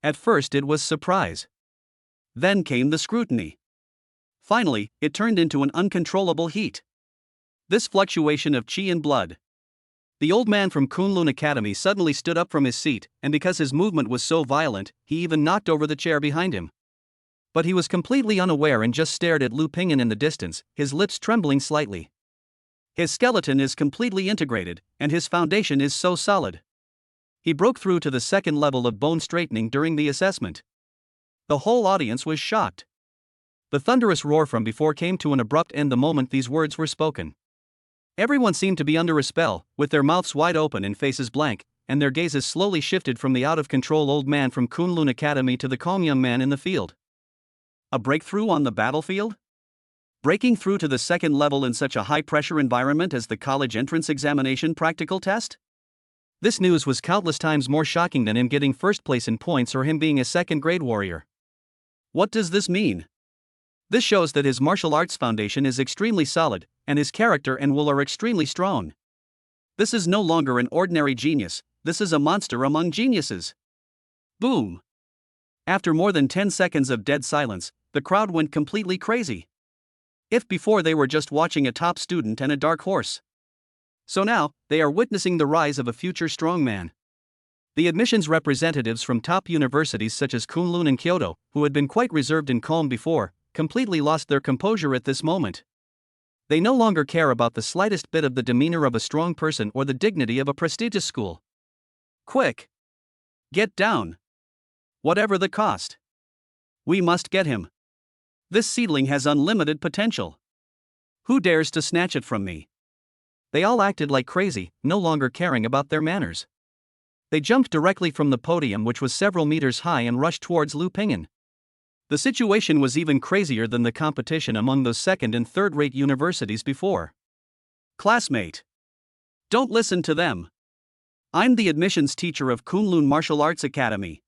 At first it was surprise. Then came the scrutiny. Finally, it turned into an uncontrollable heat. This fluctuation of Qi and Blood. The old man from Kunlun Academy suddenly stood up from his seat, and because his movement was so violent, he even knocked over the chair behind him. But he was completely unaware and just stared at Lu Ping'an in the distance, his lips trembling slightly. His skeleton is completely integrated, and his foundation is so solid. He broke through to the second level of bone straightening during the assessment. The whole audience was shocked. The thunderous roar from before came to an abrupt end the moment these words were spoken. Everyone seemed to be under a spell, with their mouths wide open and faces blank, and their gazes slowly shifted from the out-of-control old man from Kunlun Academy to the calm young man in the field. A breakthrough on the battlefield? Breaking through to the second level in such a high-pressure environment as the college entrance examination practical test? This news was countless times more shocking than him getting first place in points or him being a second-grade warrior. What does this mean? This shows that his martial arts foundation is extremely solid, and his character and will are extremely strong. This is no longer an ordinary genius, this is a monster among geniuses. Boom! After more than 10 seconds of dead silence, the crowd went completely crazy. If before they were just watching a top student and a dark horse, so now, they are witnessing the rise of a future strongman. The admissions representatives from top universities such as Kunlun and Kyoto, who had been quite reserved and calm before, completely lost their composure at this moment. They no longer care about the slightest bit of the demeanor of a strong person or the dignity of a prestigious school. Quick! Get down! Whatever the cost. We must get him. This seedling has unlimited potential. Who dares to snatch it from me? They all acted like crazy, no longer caring about their manners. They jumped directly from the podium, which was several meters high, and rushed towards Lu Ping'an. The situation was even crazier than the competition among those second and third-rate universities before. Classmate! Don't listen to them. I'm the admissions teacher of Kunlun Martial Arts Academy.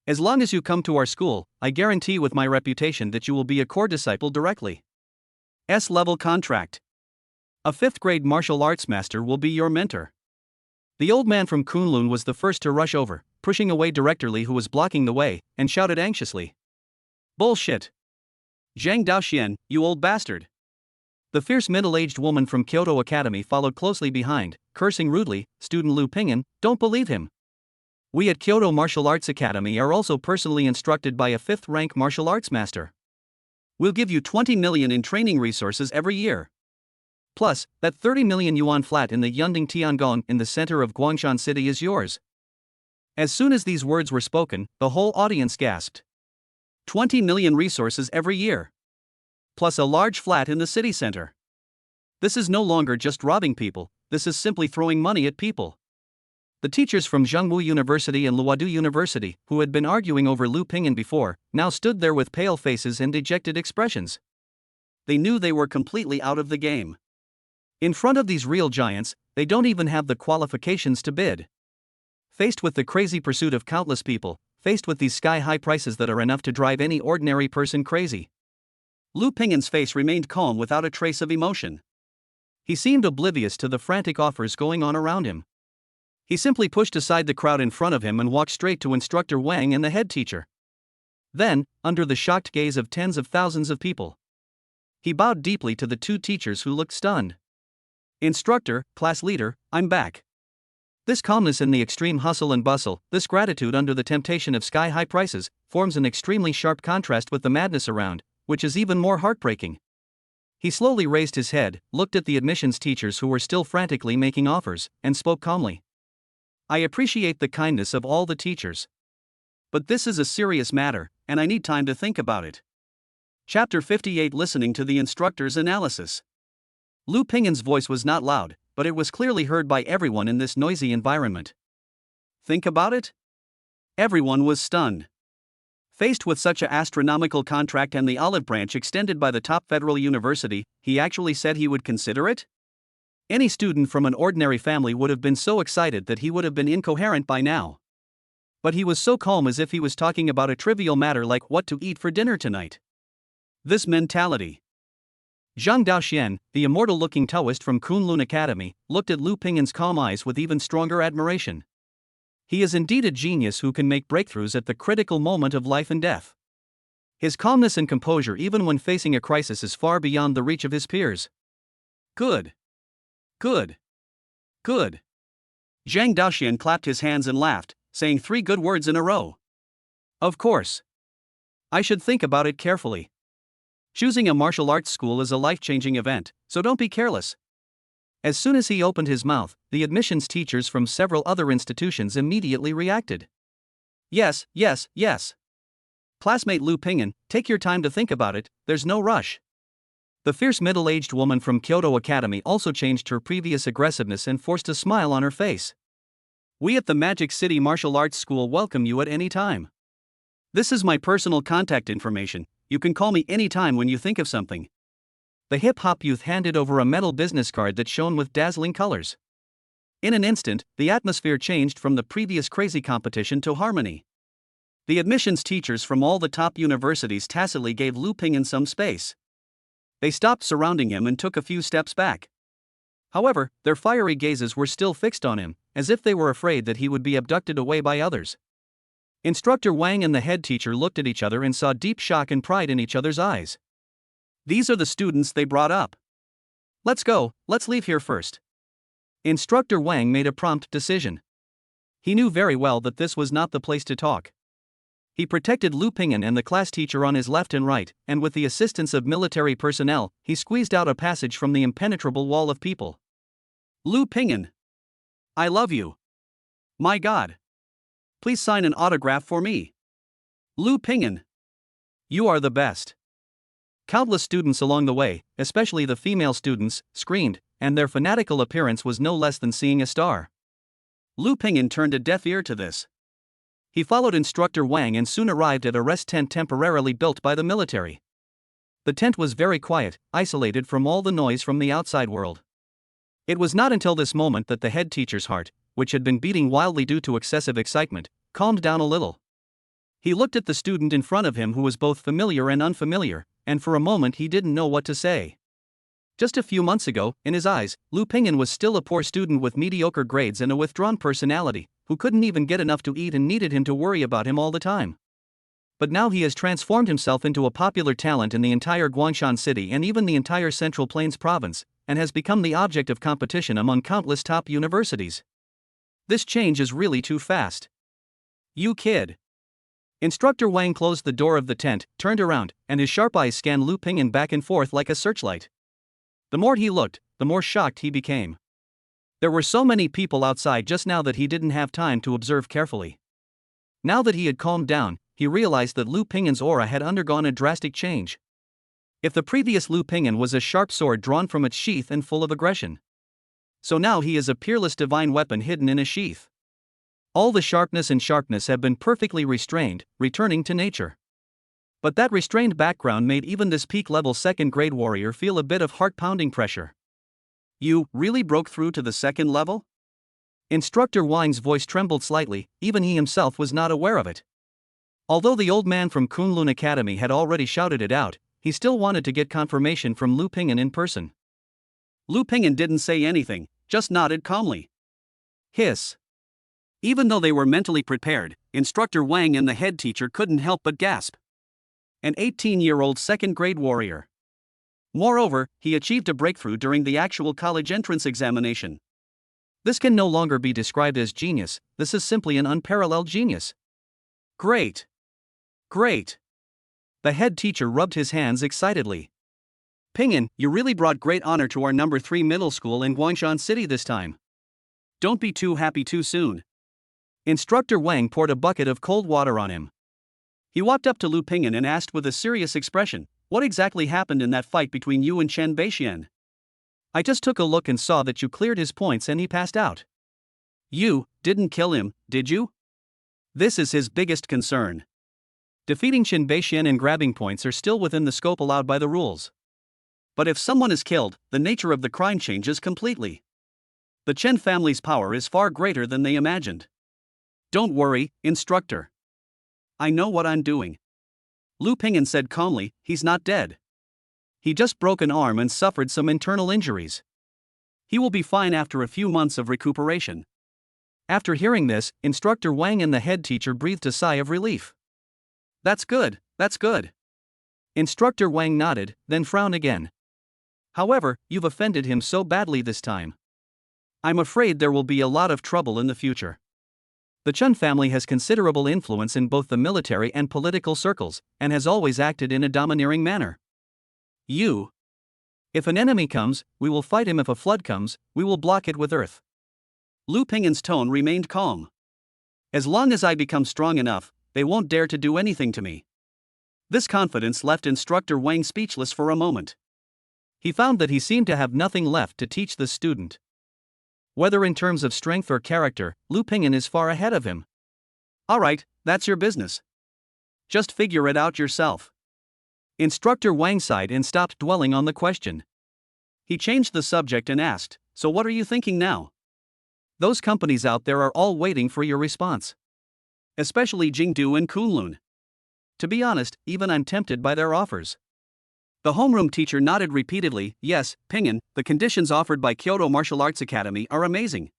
As long as you come to our school, I guarantee with my reputation that you will be a core disciple directly. S-level contract. A 5th-grade martial arts master will be your mentor. The old man from Kunlun was the first to rush over, pushing away Director Li, who was blocking the way, and shouted anxiously. Bullshit! Zhang Daoxian, you old bastard! The fierce middle-aged woman from Kyoto Academy followed closely behind, cursing rudely, Student Lu Ping'an, don't believe him. We at Kyoto Martial Arts Academy are also personally instructed by a 5th-rank martial arts master. We'll give you 20 million in training resources every year. Plus, that 30 million yuan flat in the Yunding Tiangong in the center of Guangshan City is yours. As soon as these words were spoken, the whole audience gasped. 20 million resources every year. Plus a large flat in the city center. This is no longer just robbing people, this is simply throwing money at people. The teachers from Zhengwu University and Luodu University, who had been arguing over Lu Ping'an before, now stood there with pale faces and dejected expressions. They knew they were completely out of the game. In front of these real giants, they don't even have the qualifications to bid. Faced with the crazy pursuit of countless people, faced with these sky-high prices that are enough to drive any ordinary person crazy. Lu Ping'an's face remained calm without a trace of emotion. He seemed oblivious to the frantic offers going on around him. He simply pushed aside the crowd in front of him and walked straight to Instructor Wang and the head teacher. Then, under the shocked gaze of tens of thousands of people, he bowed deeply to the two teachers who looked stunned. "Instructor, class leader, I'm back." This calmness in the extreme hustle and bustle, this gratitude under the temptation of sky-high prices, forms an extremely sharp contrast with the madness around, which is even more heartbreaking. He slowly raised his head, looked at the admissions teachers who were still frantically making offers, and spoke calmly. "I appreciate the kindness of all the teachers. But this is a serious matter, and I need time to think about it." Chapter 58. Listening to the instructor's analysis. Lu Ping'an's voice was not loud, but it was clearly heard by everyone in this noisy environment. Think about it? Everyone was stunned. Faced with such an astronomical contract and the olive branch extended by the top federal university, he actually said he would consider it? Any student from an ordinary family would have been so excited that he would have been incoherent by now. But he was so calm, as if he was talking about a trivial matter like what to eat for dinner tonight. This mentality. Zhang Daoxian, the immortal-looking Taoist from Kunlun Academy, looked at Lu Ping'an's calm eyes with even stronger admiration. He is indeed a genius who can make breakthroughs at the critical moment of life and death. His calmness and composure even when facing a crisis is far beyond the reach of his peers. Good. Good. Good. Zhang Daoxian clapped his hands and laughed, saying 3 good words in a row. Of course. I should think about it carefully. Choosing a martial arts school is a life-changing event, so don't be careless. As soon as he opened his mouth, the admissions teachers from several other institutions immediately reacted. Yes, yes, yes. Classmate Lu Ping'an, take your time to think about it, there's no rush. The fierce middle-aged woman from Kyoto Academy also changed her previous aggressiveness and forced a smile on her face. We at the Magic City Martial Arts School welcome you at any time. This is my personal contact information. You can call me anytime when you think of something. The hip-hop youth handed over a metal business card that shone with dazzling colors. In an instant, the atmosphere changed from the previous crazy competition to harmony. The admissions teachers from all the top universities tacitly gave Lu Ping'an some space. They stopped surrounding him and took a few steps back. However, their fiery gazes were still fixed on him, as if they were afraid that he would be abducted away by others. Instructor Wang and the head teacher looked at each other and saw deep shock and pride in each other's eyes. These are the students they brought up. Let's go, let's leave here first. Instructor Wang made a prompt decision. He knew very well that this was not the place to talk. He protected Lu Ping'an and the class teacher on his left and right, and with the assistance of military personnel, he squeezed out a passage from the impenetrable wall of people. Lu Ping'an. I love you. My God. Please sign an autograph for me. Lu Ping'an. You are the best. Countless students along the way, especially the female students, screamed, and their fanatical appearance was no less than seeing a star. Lu Ping'an turned a deaf ear to this. He followed Instructor Wang and soon arrived at a rest tent temporarily built by the military. The tent was very quiet, isolated from all the noise from the outside world. It was not until this moment that the head teacher's heart, which had been beating wildly due to excessive excitement, calmed down a little. He looked at the student in front of him who was both familiar and unfamiliar, and for a moment he didn't know what to say. Just a few months ago, in his eyes, Lu Ping'an was still a poor student with mediocre grades and a withdrawn personality, who couldn't even get enough to eat and needed him to worry about him all the time. But now he has transformed himself into a popular talent in the entire Guangshan city and even the entire Central Plains province, and has become the object of competition among countless top universities. This change is really too fast. You kid. Instructor Wang closed the door of the tent, turned around, and his sharp eyes scanned Lu Ping'an back and forth like a searchlight. The more he looked, the more shocked he became. There were so many people outside just now that he didn't have time to observe carefully. Now that he had calmed down, he realized that Lu Ping'an's aura had undergone a drastic change. If the previous Lu Ping'an was a sharp sword drawn from its sheath and full of aggression, so now he is a peerless divine weapon hidden in a sheath. All the sharpness and sharpness have been perfectly restrained, returning to nature. But that restrained background made even this peak-level second-grade warrior feel a bit of heart-pounding pressure. You really broke through to the second level? Instructor Wang's voice trembled slightly, even he himself was not aware of it. Although the old man from Kunlun Academy had already shouted it out, he still wanted to get confirmation from Lu Ping'an in person. Lu Ping'an didn't say anything, just nodded calmly. Hiss. Even though they were mentally prepared, Instructor Wang and the head teacher couldn't help but gasp. An 18-year-old second-grade warrior. Moreover, he achieved a breakthrough during the actual college entrance examination. This can no longer be described as genius, this is simply an unparalleled genius. Great! Great! The head teacher rubbed his hands excitedly. Ping'an, you really brought great honor to our number 3 middle school in Guangshan City this time. Don't be too happy too soon. Instructor Wang poured a bucket of cold water on him. He walked up to Lu Ping'an and asked with a serious expression, "What exactly happened in that fight between you and Chen Beixian?" "I just took a look and saw that you cleared his points and he passed out." "You didn't kill him, did you?" This is his biggest concern. Defeating Chen Beixian and grabbing points are still within the scope allowed by the rules. But if someone is killed, the nature of the crime changes completely. The Chen family's power is far greater than they imagined. Don't worry, instructor. I know what I'm doing. Lu Ping'an said calmly, he's not dead. He just broke an arm and suffered some internal injuries. He will be fine after a few months of recuperation. After hearing this, Instructor Wang and the head teacher breathed a sigh of relief. That's good, that's good. Instructor Wang nodded, then frowned again. However, you've offended him so badly this time. I'm afraid there will be a lot of trouble in the future. The Chen family has considerable influence in both the military and political circles, and has always acted in a domineering manner. If an enemy comes, we will fight him. If a flood comes, we will block it with earth. Lu Ping'an's tone remained calm. As long as I become strong enough, they won't dare to do anything to me. This confidence left Instructor Wang speechless for a moment. He found that he seemed to have nothing left to teach the student. Whether in terms of strength or character, Lu Ping'an is far ahead of him. Alright, that's your business. Just figure it out yourself. Instructor Wang sighed and stopped dwelling on the question. He changed the subject and asked, so what are you thinking now? Those companies out there are all waiting for your response. Especially Jingdu and Kunlun. To be honest, even I'm tempted by their offers. The homeroom teacher nodded repeatedly. Yes, Ping'an, the conditions offered by Kyoto Martial Arts Academy are amazing.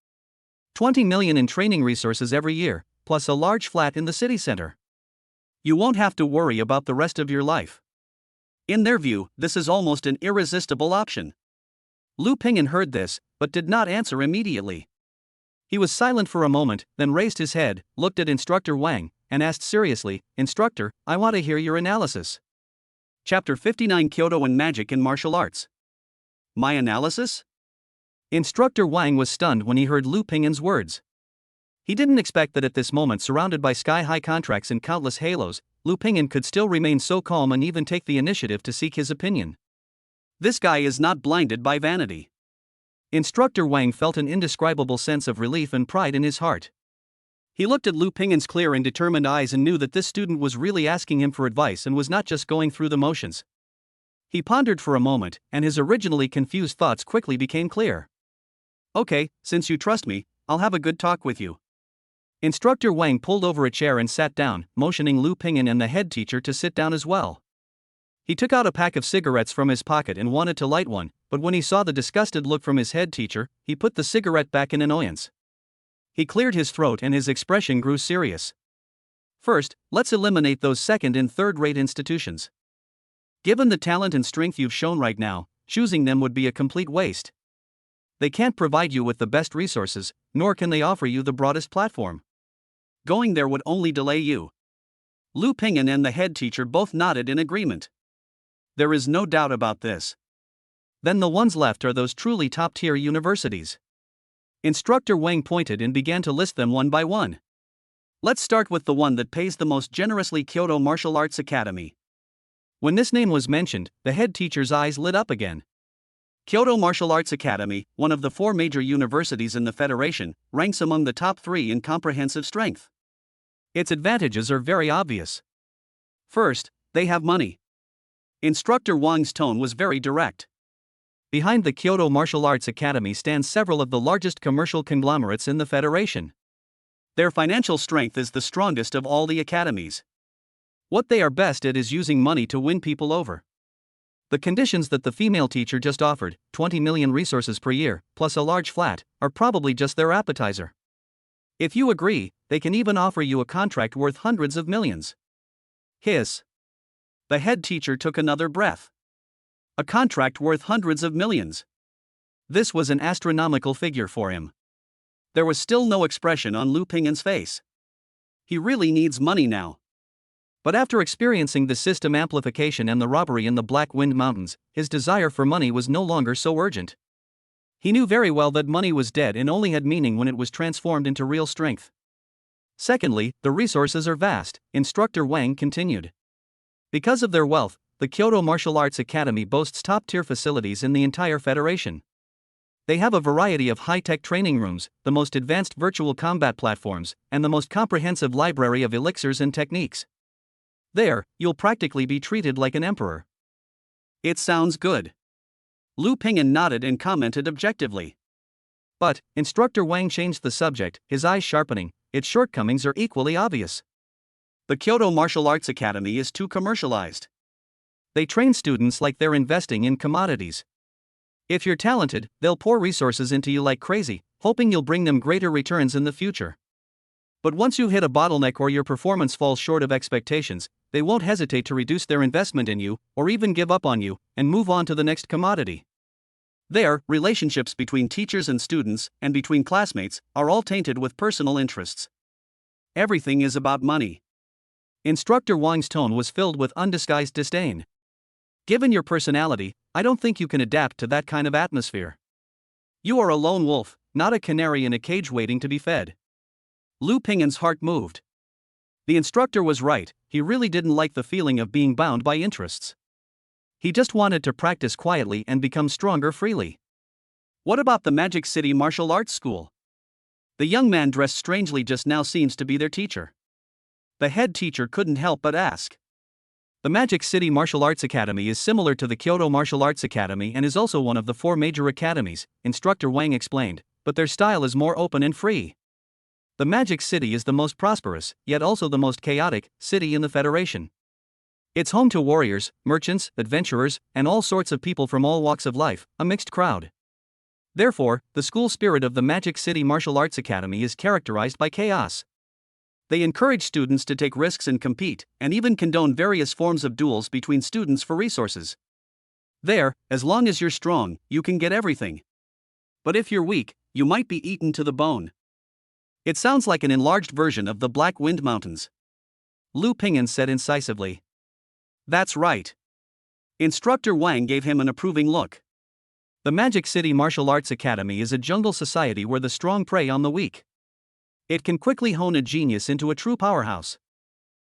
20 million in training resources every year, plus a large flat in the city center. You won't have to worry about the rest of your life. In their view, this is almost an irresistible option. Lu Ping'an heard this, but did not answer immediately. He was silent for a moment, then raised his head, looked at Instructor Wang, and asked seriously, Instructor, I want to hear your analysis. Chapter 59 Kyoto and Magic in Martial Arts. My analysis? Instructor Wang was stunned when he heard Lu Ping'an's words. He didn't expect that at this moment, surrounded by sky-high contracts and countless halos, Lu Ping'an could still remain so calm and even take the initiative to seek his opinion. This guy is not blinded by vanity. Instructor Wang felt an indescribable sense of relief and pride in his heart. He looked at Lu Ping'an's clear and determined eyes and knew that this student was really asking him for advice and was not just going through the motions. He pondered for a moment, and his originally confused thoughts quickly became clear. Okay, since you trust me, I'll have a good talk with you. Instructor Wang pulled over a chair and sat down, motioning Lu Ping'an and the head teacher to sit down as well. He took out a pack of cigarettes from his pocket and wanted to light one, but when he saw the disgusted look from his head teacher, he put the cigarette back in annoyance. He cleared his throat and his expression grew serious. First, let's eliminate those second and third-rate institutions. Given the talent and strength you've shown right now, choosing them would be a complete waste. They can't provide you with the best resources, nor can they offer you the broadest platform. Going there would only delay you. Lu Ping'an and the head teacher both nodded in agreement. There is no doubt about this. Then the ones left are those truly top-tier universities. Instructor Wang pointed and began to list them one by one. Let's start with the one that pays the most generously, Kyoto Martial Arts Academy. When this name was mentioned, the head teacher's eyes lit up again. Kyoto Martial Arts Academy, one of the 4 major universities in the Federation, ranks among the top 3 in comprehensive strength. Its advantages are very obvious. First, they have money. Instructor Wang's tone was very direct. Behind the Kyoto Martial Arts Academy stand several of the largest commercial conglomerates in the Federation. Their financial strength is the strongest of all the academies. What they are best at is using money to win people over. The conditions that the female teacher just offered, 20 million resources per year, plus a large flat, are probably just their appetizer. If you agree, they can even offer you a contract worth hundreds of millions. Hiss. The head teacher took another breath. A contract worth hundreds of millions. This was an astronomical figure for him. There was still no expression on Lu Ping'an's face. He really needs money now. But after experiencing the system amplification and the robbery in the Black Wind Mountains, his desire for money was no longer so urgent. He knew very well that money was dead and only had meaning when it was transformed into real strength. Secondly, the resources are vast, Instructor Wang continued. Because of their wealth, the Kyoto Martial Arts Academy boasts top-tier facilities in the entire federation. They have a variety of high-tech training rooms, the most advanced virtual combat platforms, and the most comprehensive library of elixirs and techniques. There, you'll practically be treated like an emperor. It sounds good. Lu Ping'an nodded and commented objectively. But, Instructor Wang changed the subject, his eyes sharpening. Its shortcomings are equally obvious. The Kyoto Martial Arts Academy is too commercialized. They train students like they're investing in commodities. If you're talented, they'll pour resources into you like crazy, hoping you'll bring them greater returns in the future. But once you hit a bottleneck or your performance falls short of expectations, they won't hesitate to reduce their investment in you, or even give up on you, and move on to the next commodity. There, relationships between teachers and students, and between classmates, are all tainted with personal interests. Everything is about money. Instructor Wang's tone was filled with undisguised disdain. Given your personality, I don't think you can adapt to that kind of atmosphere. You are a lone wolf, not a canary in a cage waiting to be fed. Lu Ping'an's heart moved. The instructor was right, he really didn't like the feeling of being bound by interests. He just wanted to practice quietly and become stronger freely. What about the Magic City Martial Arts School? The young man dressed strangely just now seems to be their teacher. The head teacher couldn't help but ask. The Magic City Martial Arts Academy is similar to the Kyoto Martial Arts Academy and is also one of the 4 major academies, Instructor Wang explained, but their style is more open and free. The Magic City is the most prosperous, yet also the most chaotic, city in the Federation. It's home to warriors, merchants, adventurers, and all sorts of people from all walks of life, a mixed crowd. Therefore, the school spirit of the Magic City Martial Arts Academy is characterized by chaos. They encourage students to take risks and compete, and even condone various forms of duels between students for resources. There, as long as you're strong, you can get everything. But if you're weak, you might be eaten to the bone. It sounds like an enlarged version of the Black Wind Mountains. Lu Ping'an said incisively. That's right. Instructor Wang gave him an approving look. The Magic City Martial Arts Academy is a jungle society where the strong prey on the weak. It can quickly hone a genius into a true powerhouse.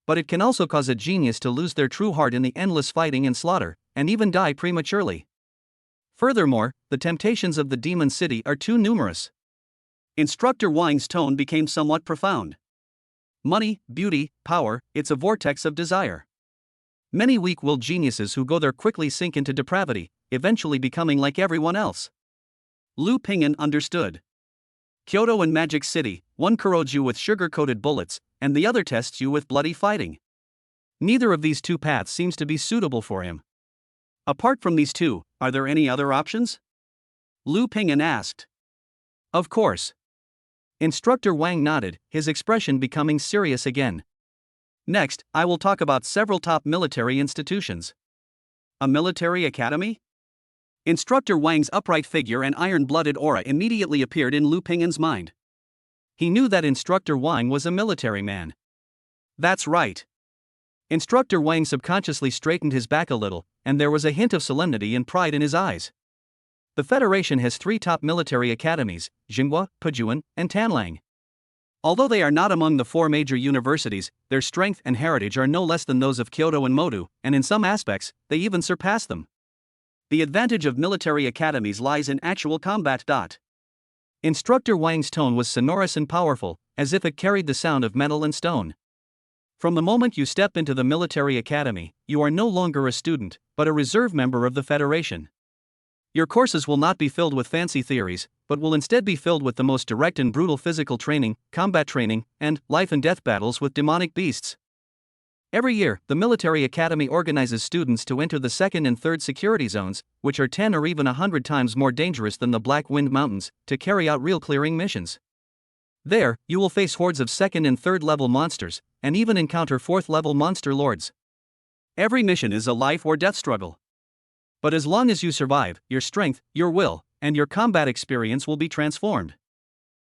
But it can also cause a genius to lose their true heart in the endless fighting and slaughter, and even die prematurely. Furthermore, the temptations of the Demon City are too numerous. Instructor Wang's tone became somewhat profound. Money, beauty, power, it's a vortex of desire. Many weak-willed geniuses who go there quickly sink into depravity, eventually becoming like everyone else. Lu Ping'an understood. Kyoto and Magic City, one corrodes you with sugar-coated bullets, and the other tests you with bloody fighting. Neither of these 2 paths seems to be suitable for him. Apart from these 2, are there any other options? Lu Ping'an asked. Of course. Instructor Wang nodded, his expression becoming serious again. Next, I will talk about several top military institutions. A military academy? Instructor Wang's upright figure and iron-blooded aura immediately appeared in Lu Ping'an's mind. He knew that Instructor Wang was a military man. That's right. Instructor Wang subconsciously straightened his back a little, and there was a hint of solemnity and pride in his eyes. The Federation has 3 top military academies, Jinghua, Pujuan, and Tanlang. Although they are not among the 4 major universities, their strength and heritage are no less than those of Kyoto and Modu, and in some aspects, they even surpass them. The advantage of military academies lies in actual combat. Instructor Wang's tone was sonorous and powerful, as if it carried the sound of metal and stone. From the moment you step into the military academy, you are no longer a student, but a reserve member of the Federation. Your courses will not be filled with fancy theories, but will instead be filled with the most direct and brutal physical training, combat training, and life and death battles with demonic beasts. Every year, the military academy organizes students to enter the 2nd and 3rd security zones, which are 10 or even 100 times more dangerous than the Black Wind Mountains, to carry out real clearing missions. There, you will face hordes of 2nd and 3rd level monsters, and even encounter 4th level monster lords. Every mission is a life or death struggle. But as long as you survive, your strength, your will, and your combat experience will be transformed.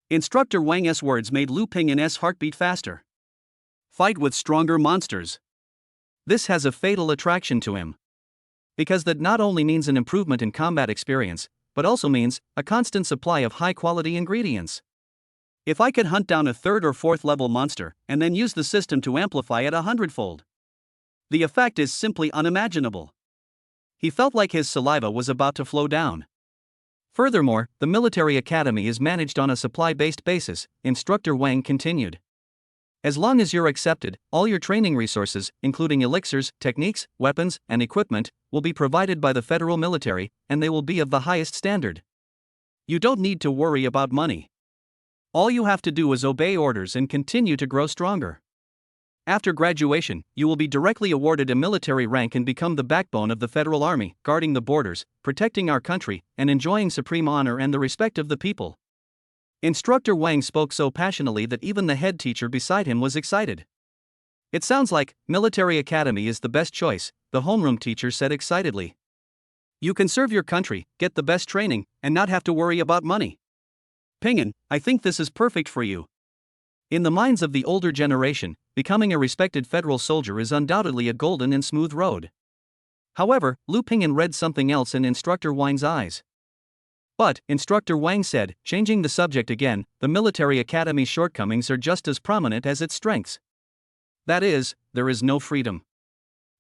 Instructor Wang's words made Lu Pingyan's heartbeat faster. Fight with stronger monsters. This has a fatal attraction to him. Because that not only means an improvement in combat experience, but also means a constant supply of high-quality ingredients. If I could hunt down a 3rd or 4th level monster, and then use the system to amplify it 100-fold. The effect is simply unimaginable. He felt like his saliva was about to flow down. Furthermore, the military academy is managed on a supply-based basis, Instructor Wang continued. As long as you're accepted, all your training resources, including elixirs, techniques, weapons, and equipment, will be provided by the federal military, and they will be of the highest standard. You don't need to worry about money. All you have to do is obey orders and continue to grow stronger. After graduation, you will be directly awarded a military rank and become the backbone of the federal army, guarding the borders, protecting our country, and enjoying supreme honor and the respect of the people. Instructor Wang spoke so passionately that even the head teacher beside him was excited. It sounds like military academy is the best choice, the homeroom teacher said excitedly. You can serve your country, get the best training, and not have to worry about money. Pingyan, I think this is perfect for you. In the minds of the older generation, becoming a respected federal soldier is undoubtedly a golden and smooth road. However, Lu Pingyan read something else in Instructor Wang's eyes. But, Instructor Wang said, changing the subject again, the military academy's shortcomings are just as prominent as its strengths. That is, there is no freedom.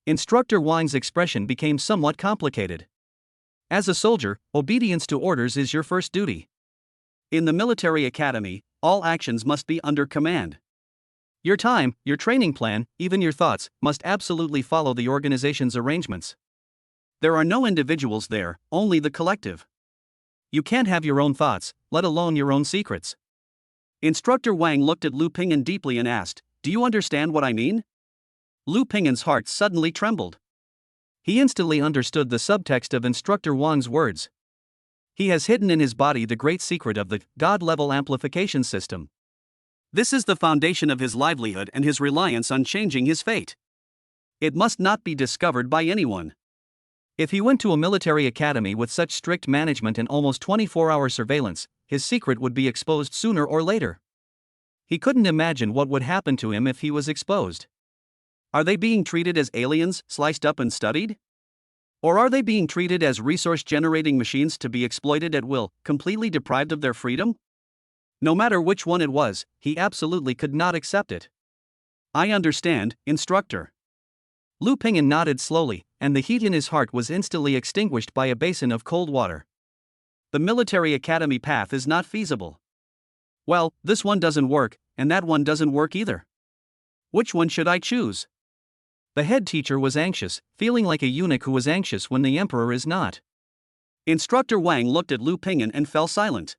Instructor Wang's expression became somewhat complicated. As a soldier, obedience to orders is your first duty. In the military academy, all actions must be under command. Your time, your training plan, even your thoughts, must absolutely follow the organization's arrangements. There are no individuals there, only the collective. You can't have your own thoughts, let alone your own secrets. Instructor Wang looked at Lu Pingyan deeply and asked, "Do you understand what I mean?" Lu Pingyan's heart suddenly trembled. He instantly understood the subtext of Instructor Wang's words. He has hidden in his body the great secret of the God-level amplification system. This is the foundation of his livelihood and his reliance on changing his fate. It must not be discovered by anyone. If he went to a military academy with such strict management and almost 24-hour surveillance, his secret would be exposed sooner or later. He couldn't imagine what would happen to him if he was exposed. Are they being treated as aliens, sliced up and studied? Or are they being treated as resource-generating machines to be exploited at will, completely deprived of their freedom? No matter which one it was, he absolutely could not accept it. I understand, Instructor. Lu Pingyan nodded slowly, and the heat in his heart was instantly extinguished by a basin of cold water. The military academy path is not feasible. Well, this one doesn't work, and that one doesn't work either. Which one should I choose? The head teacher was anxious, feeling like a eunuch who was anxious when the emperor is not. Instructor Wang looked at Lu Pingyan and fell silent.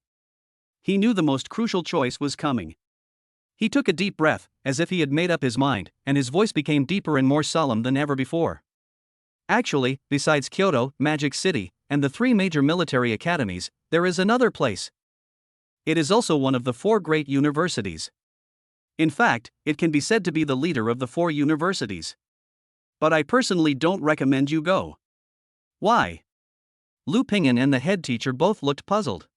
He knew the most crucial choice was coming. He took a deep breath, as if he had made up his mind, and his voice became deeper and more solemn than ever before. Actually, besides Kyoto, Magic City, and the 3 major military academies, there is another place. It is also one of the 4 great universities. In fact, it can be said to be the leader of the 4 universities. But I personally don't recommend you go. Why? Lu Pingyan and the head teacher both looked puzzled.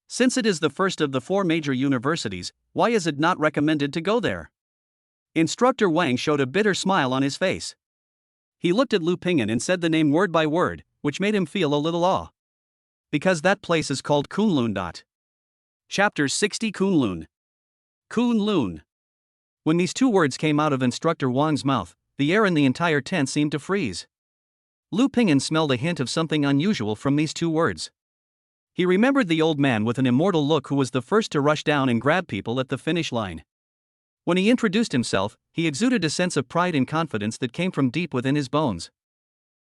Since it is the first of the 4 major universities, why is it not recommended to go there? Instructor Wang showed a bitter smile on his face. He looked at Lu Pingyan and said the name word by word, which made him feel a little awe. Because that place is called Kunlun. Chapter 60 Kunlun. Kunlun. When these 2 words came out of Instructor Wang's mouth, the air in the entire tent seemed to freeze. Lu Pingyan smelled a hint of something unusual from these 2 words. He remembered the old man with an immortal look who was the first to rush down and grab people at the finish line. When he introduced himself, he exuded a sense of pride and confidence that came from deep within his bones.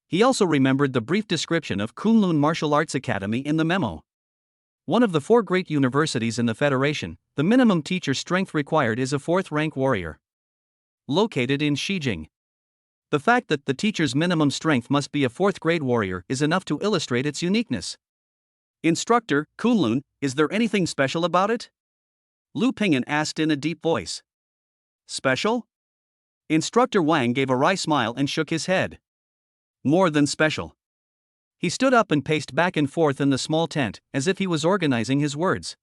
He also remembered the brief description of Kunlun Martial Arts Academy in the memo. One of the 4 great universities in the Federation, the minimum teacher strength required is a 4th rank warrior. Located in Shijing. The fact that the teacher's minimum strength must be a 4th grade warrior is enough to illustrate its uniqueness. Instructor, Kunlun, is there anything special about it? Lu Ping'an asked in a deep voice. Special? Instructor Wang gave a wry smile and shook his head. More than special. He stood up and paced back and forth in the small tent, as if he was organizing his words.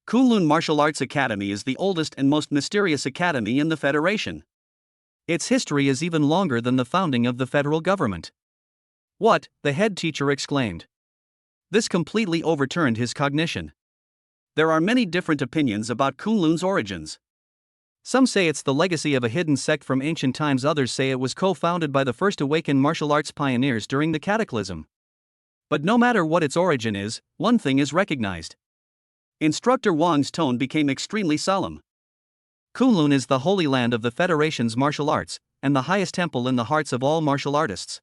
Kunlun Martial Arts Academy is the oldest and most mysterious academy in the Federation. Its history is even longer than the founding of the federal government. What? The head teacher exclaimed. This completely overturned his cognition. There are many different opinions about Kunlun's origins. Some say it's the legacy of a hidden sect from ancient times, others say it was co-founded by the first awakened martial arts pioneers during the Cataclysm. But no matter what its origin is, one thing is recognized. Instructor Wang's tone became extremely solemn. Kunlun is the holy land of the Federation's martial arts, and the highest temple in the hearts of all martial artists.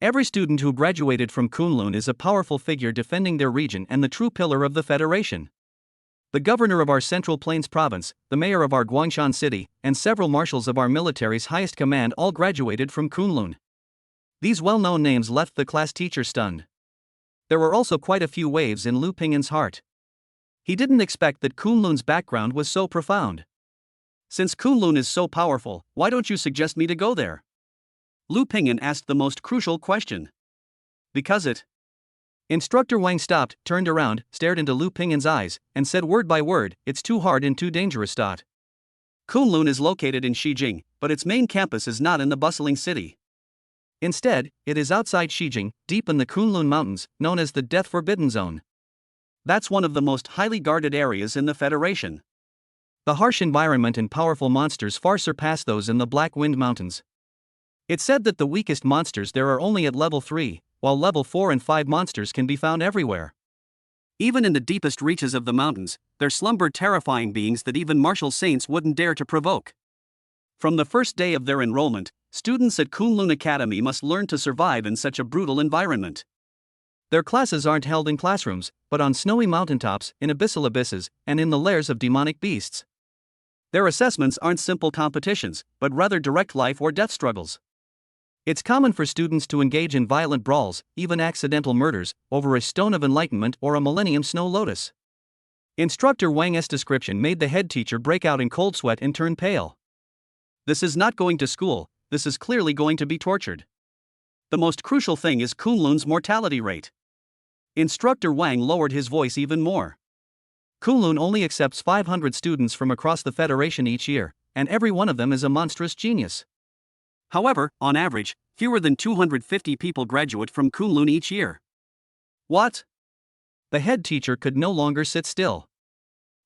Every student who graduated from Kunlun is a powerful figure defending their region and the true pillar of the Federation. The governor of our Central Plains province, the mayor of our Guangshan city, and several marshals of our military's highest command all graduated from Kunlun. These well-known names left the class teacher stunned. There were also quite a few waves in Lu Ping'an's heart. He didn't expect that Kunlun's background was so profound. Since Kunlun is so powerful, why don't you suggest me to go there? Lu Ping'an asked the most crucial question. Because it. Instructor Wang stopped, turned around, stared into Lu Ping'an's eyes, and said word by word, it's too hard and too dangerous. Kunlun is located in Xijing, but its main campus is not in the bustling city. Instead, it is outside Xijing, deep in the Kunlun Mountains, known as the Death Forbidden Zone. That's one of the most highly guarded areas in the Federation. The harsh environment and powerful monsters far surpass those in the Black Wind Mountains. It's said that the weakest monsters there are only at level 3, while level 4 and 5 monsters can be found everywhere. Even in the deepest reaches of the mountains, there slumber terrifying beings that even martial saints wouldn't dare to provoke. From the first day of their enrollment, students at Kunlun Academy must learn to survive in such a brutal environment. Their classes aren't held in classrooms, but on snowy mountaintops, in abyssal abysses, and in the lairs of demonic beasts. Their assessments aren't simple competitions, but rather direct life or death struggles. It's common for students to engage in violent brawls, even accidental murders, over a stone of enlightenment or a millennium snow lotus. Instructor Wang's description made the head teacher break out in cold sweat and turn pale. This is not going to school, this is clearly going to be tortured. The most crucial thing is Kunlun's mortality rate. Instructor Wang lowered his voice even more. Kunlun only accepts 500 students from across the Federation each year, and every one of them is a monstrous genius. However, on average, fewer than 250 people graduate from Kunlun each year. What? The head teacher could no longer sit still.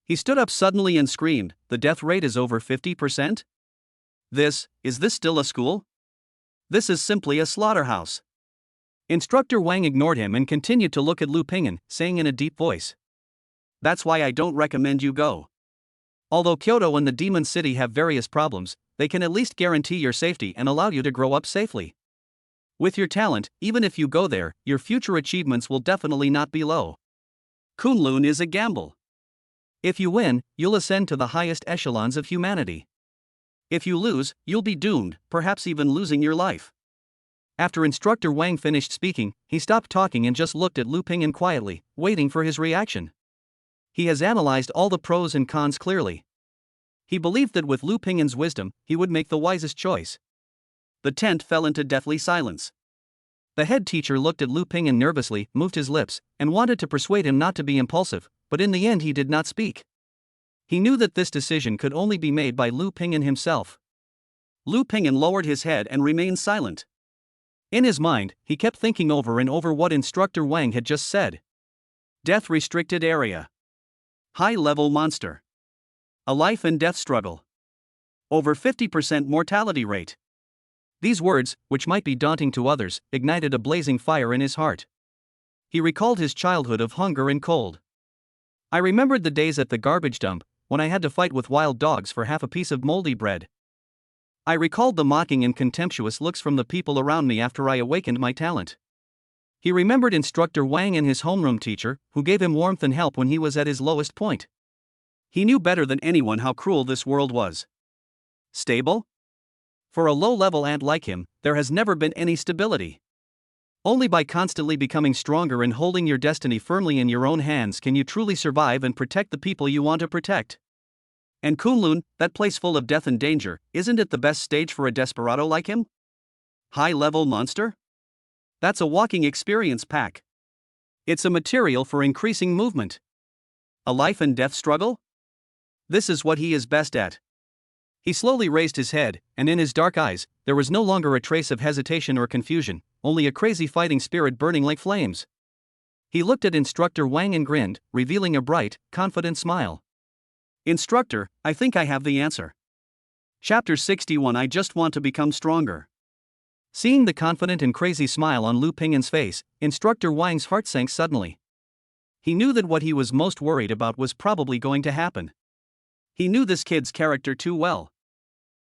He stood up suddenly and screamed, the death rate is over 50%? Is this still a school? This is simply a slaughterhouse. Instructor Wang ignored him and continued to look at Lu Ping'an, saying in a deep voice. That's why I don't recommend you go. Although Kyoto and the Demon City have various problems, they can at least guarantee your safety and allow you to grow up safely. With your talent, even if you go there, your future achievements will definitely not be low. Kunlun is a gamble. If you win, you'll ascend to the highest echelons of humanity. If you lose, you'll be doomed, perhaps even losing your life. After Instructor Wang finished speaking, he stopped talking and just looked at Lu Ping'an quietly, waiting for his reaction. He has analyzed all the pros and cons clearly. He believed that with Lu Ping'an's wisdom, he would make the wisest choice. The tent fell into deathly silence. The head teacher looked at Lu Ping'an nervously, moved his lips, and wanted to persuade him not to be impulsive, but in the end he did not speak. He knew that this decision could only be made by Lu Ping'an himself. Lu Ping'an lowered his head and remained silent. In his mind, he kept thinking over and over what Instructor Wang had just said. Death-restricted area. High-level monster. A life and death struggle. Over 50% mortality rate. These words, which might be daunting to others, ignited a blazing fire in his heart. He recalled his childhood of hunger and cold. I remembered the days at the garbage dump, when I had to fight with wild dogs for half a piece of moldy bread. I recalled the mocking and contemptuous looks from the people around me after I awakened my talent. He remembered Instructor Wang and his homeroom teacher, who gave him warmth and help when he was at his lowest point. He knew better than anyone how cruel this world was. Stable? For a low-level ant like him, there has never been any stability. Only by constantly becoming stronger and holding your destiny firmly in your own hands can you truly survive and protect the people you want to protect. And Kunlun, that place full of death and danger, isn't it the best stage for a desperado like him? High-level monster? That's a walking experience pack. It's a material for increasing movement. A life and death struggle? This is what he is best at. He slowly raised his head, and in his dark eyes, there was no longer a trace of hesitation or confusion, only a crazy fighting spirit burning like flames. He looked at Instructor Wang and grinned, revealing a bright, confident smile. Instructor, I think I have the answer. Chapter 61. I just want to become stronger. Seeing the confident and crazy smile on Lu Pingan's face, Instructor Wang's heart sank suddenly. He knew that what he was most worried about was probably going to happen. He knew this kid's character too well.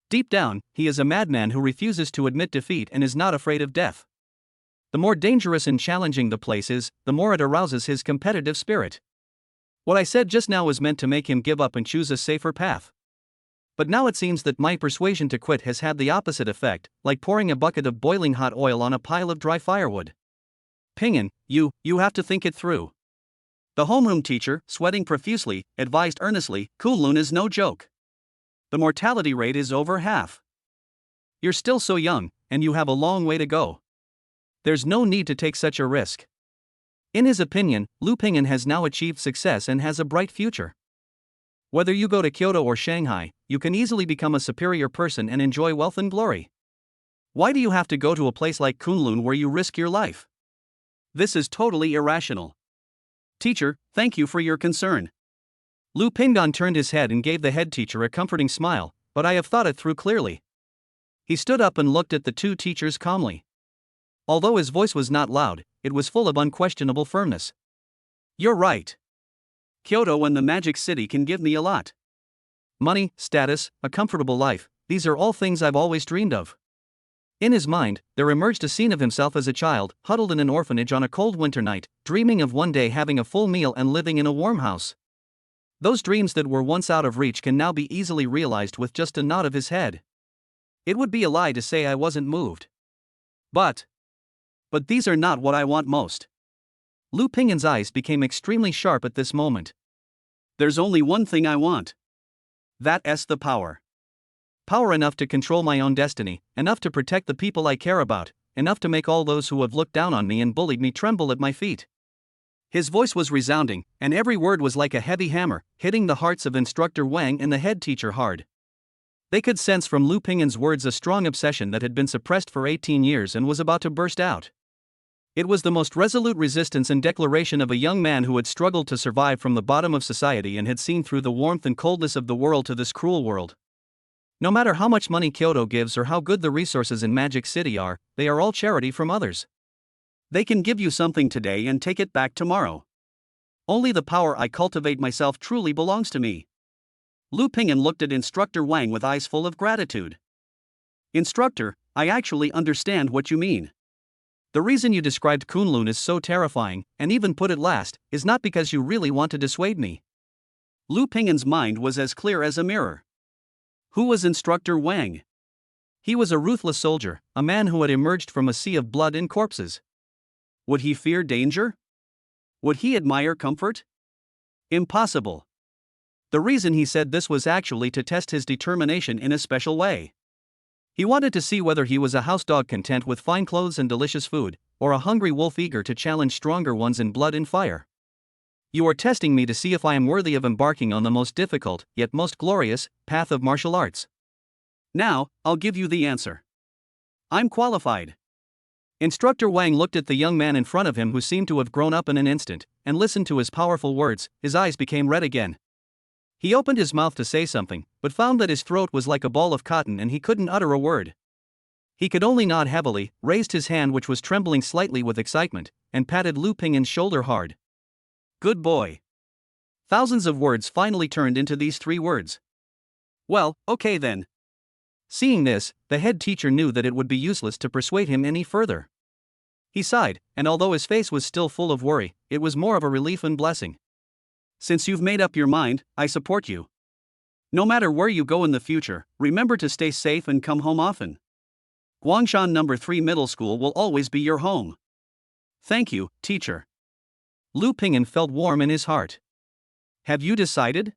Deep down, he is a madman who refuses to admit defeat and is not afraid of death. The more dangerous and challenging the place is, the more it arouses his competitive spirit. What I said just now was meant to make him give up and choose a safer path. But now it seems that my persuasion to quit has had the opposite effect, like pouring a bucket of boiling hot oil on a pile of dry firewood. Pingan, you have to think it through. The homeroom teacher, sweating profusely, advised earnestly, Kunlun is no joke. The mortality rate is over half. You're still so young, and you have a long way to go. There's no need to take such a risk. In his opinion, Lu Pingan has now achieved success and has a bright future. Whether you go to Kyoto or Shanghai, you can easily become a superior person and enjoy wealth and glory. Why do you have to go to a place like Kunlun where you risk your life? This is totally irrational. Teacher, thank you for your concern. Lu Pingan turned his head and gave the head teacher a comforting smile, but I have thought it through clearly. He stood up and looked at the two teachers calmly. Although his voice was not loud, it was full of unquestionable firmness. You're right. Kyoto and the Magic City can give me a lot. Money, status, a comfortable life, these are all things I've always dreamed of. In his mind, there emerged a scene of himself as a child, huddled in an orphanage on a cold winter night, dreaming of one day having a full meal and living in a warm house. Those dreams that were once out of reach can now be easily realized with just a nod of his head. It would be a lie to say I wasn't moved. But these are not what I want most. Lu Pingan's eyes became extremely sharp at this moment. There's only one thing I want. That's the power. Power enough to control my own destiny, enough to protect the people I care about, enough to make all those who have looked down on me and bullied me tremble at my feet. His voice was resounding, and every word was like a heavy hammer, hitting the hearts of Instructor Wang and the head teacher hard. They could sense from Lu Pingan's words a strong obsession that had been suppressed for 18 years and was about to burst out. It was the most resolute resistance and declaration of a young man who had struggled to survive from the bottom of society and had seen through the warmth and coldness of the world to this cruel world. No matter how much money Kyoto gives or how good the resources in Magic City are, they are all charity from others. They can give you something today and take it back tomorrow. Only the power I cultivate myself truly belongs to me. Lu Pingan looked at Instructor Wang with eyes full of gratitude. Instructor, I actually understand what you mean. The reason you described Kunlun as so terrifying, and even put it last, is not because you really want to dissuade me. Lu Pingan's mind was as clear as a mirror. Who was Instructor Wang? He was a ruthless soldier, a man who had emerged from a sea of blood and corpses. Would he fear danger? Would he admire comfort? Impossible. The reason he said this was actually to test his determination in a special way. He wanted to see whether he was a house dog content with fine clothes and delicious food, or a hungry wolf eager to challenge stronger ones in blood and fire. You are testing me to see if I am worthy of embarking on the most difficult, yet most glorious, path of martial arts. Now, I'll give you the answer. I'm qualified. Instructor Wang looked at the young man in front of him who seemed to have grown up in an instant, and listened to his powerful words. His eyes became red again. He opened his mouth to say something, but found that his throat was like a ball of cotton and he couldn't utter a word. He could only nod heavily, raised his hand which was trembling slightly with excitement, and patted Lu Pingan's shoulder hard. Good boy. Thousands of words finally turned into these 3 words. Well, okay then. Seeing this, the head teacher knew that it would be useless to persuade him any further. He sighed, and although his face was still full of worry, it was more of a relief and blessing. Since you've made up your mind, I support you. No matter where you go in the future, remember to stay safe and come home often. Guangshan number 3 Middle School will always be your home. Thank you, teacher. Lu Ping'an felt warm in his heart. Have you decided?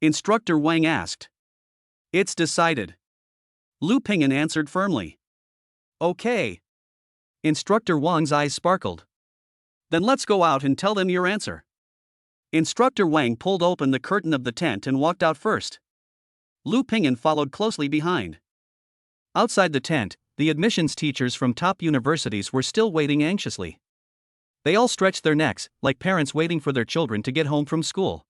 Instructor Wang asked. It's decided. Lu Ping'an answered firmly. Okay. Instructor Wang's eyes sparkled. Then let's go out and tell them your answer. Instructor Wang pulled open the curtain of the tent and walked out first. Lu Ping'an followed closely behind. Outside the tent, the admissions teachers from top universities were still waiting anxiously. They all stretched their necks, like parents waiting for their children to get home from school.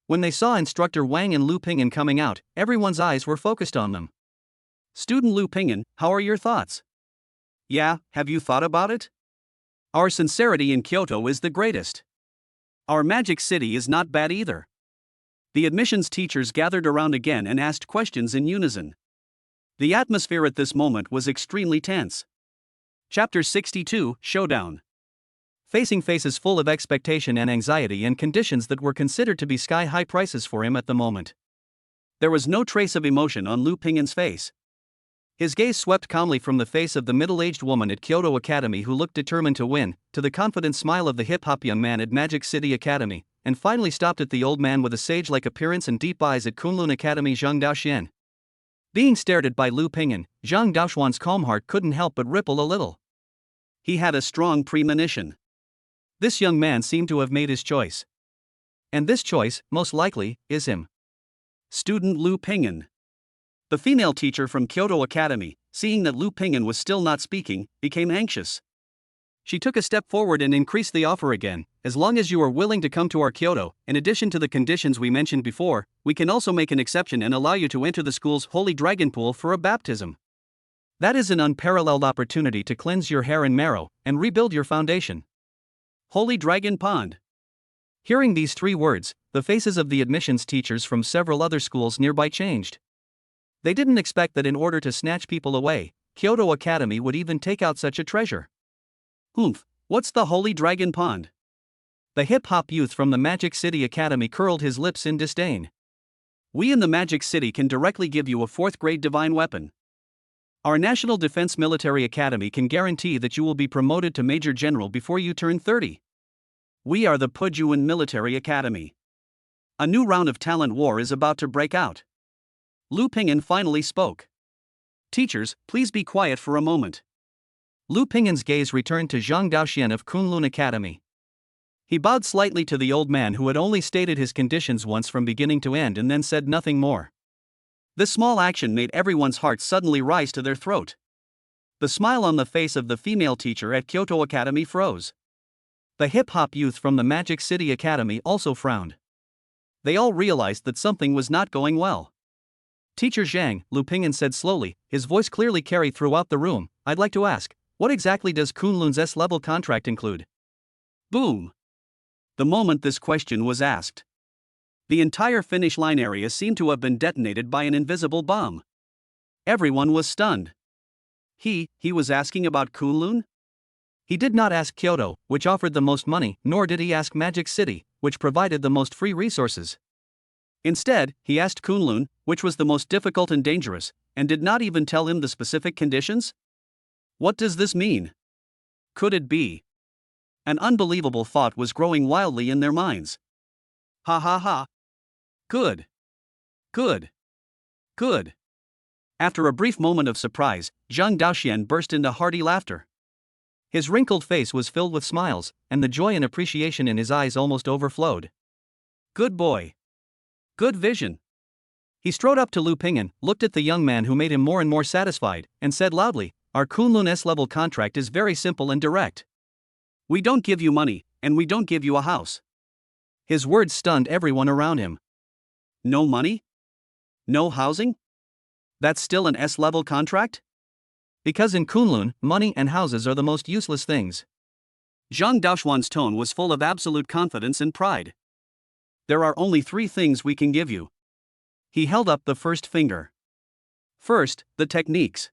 When they saw Instructor Wang and Lu Ping'an coming out, everyone's eyes were focused on them. Student Lu Ping'an, how are your thoughts? Yeah, have you thought about it? Our sincerity in Kyoto is the greatest. Our magic city is not bad either. The admissions teachers gathered around again and asked questions in unison. The atmosphere at this moment was extremely tense. Chapter 62, Showdown. Facing faces full of expectation and anxiety and conditions that were considered to be sky-high prices for him at the moment. There was no trace of emotion on Lu Ping'an's face. His gaze swept calmly from the face of the middle-aged woman at Kyoto Academy who looked determined to win, to the confident smile of the hip-hop young man at Magic City Academy, and finally stopped at the old man with a sage-like appearance and deep eyes at Kunlun Academy Zhang Daoxian. Being stared at by Lu Ping'an, Zhang Daoxuan's calm heart couldn't help but ripple a little. He had a strong premonition. This young man seemed to have made his choice. And this choice, most likely, is him. Student Lu Ping'an. The female teacher from Kyoto Academy, seeing that Lu Ping'an was still not speaking, became anxious. She took a step forward and increased the offer again. As long as you are willing to come to our Kyoto, in addition to the conditions we mentioned before, we can also make an exception and allow you to enter the school's holy dragon pool for a baptism. That is an unparalleled opportunity to cleanse your hair and marrow, and rebuild your foundation. Holy Dragon Pond. Hearing these 3 words, the faces of the admissions teachers from several other schools nearby changed. They didn't expect that in order to snatch people away, Kyoto Academy would even take out such a treasure. What's the Holy Dragon Pond? The hip-hop youth from the Magic City Academy curled his lips in disdain. We in the Magic City can directly give you a 4th-grade divine weapon. Our National Defense Military Academy can guarantee that you will be promoted to Major General before you turn 30. We are the Pujuan Military Academy. A new round of talent war is about to break out. Lu Ping'an finally spoke. Teachers, please be quiet for a moment. Lu Ping'an's gaze returned to Zhang Daoxian of Kunlun Academy. He bowed slightly to the old man who had only stated his conditions once from beginning to end and then said nothing more. This small action made everyone's heart suddenly rise to their throat. The smile on the face of the female teacher at Kyoto Academy froze. The hip-hop youth from the Magic City Academy also frowned. They all realized that something was not going well. Teacher Zhang, Lu Ping'an said slowly, his voice clearly carried throughout the room, I'd like to ask, what exactly does Kunlun's S-level contract include? Boom! The moment this question was asked, the entire finish line area seemed to have been detonated by an invisible bomb. Everyone was stunned. He was asking about Kunlun? He did not ask Kyoto, which offered the most money, nor did he ask Magic City, which provided the most free resources. Instead, he asked Kunlun, which was the most difficult and dangerous, and did not even tell him the specific conditions? What does this mean? Could it be? An unbelievable thought was growing wildly in their minds. Ha ha ha. Good. Good. Good. After a brief moment of surprise, Zhang Daoxian burst into hearty laughter. His wrinkled face was filled with smiles, and the joy and appreciation in his eyes almost overflowed. Good boy. Good vision. He strode up to Lu Ping'an, looked at the young man who made him more and more satisfied, and said loudly, our Kunlun S-level contract is very simple and direct. We don't give you money, and we don't give you a house. His words stunned everyone around him. No money? No housing? That's still an S-level contract? Because in Kunlun, money and houses are the most useless things. Zhang Daoxuan's tone was full of absolute confidence and pride. There are only 3 things we can give you. He held up the first finger. First, the techniques.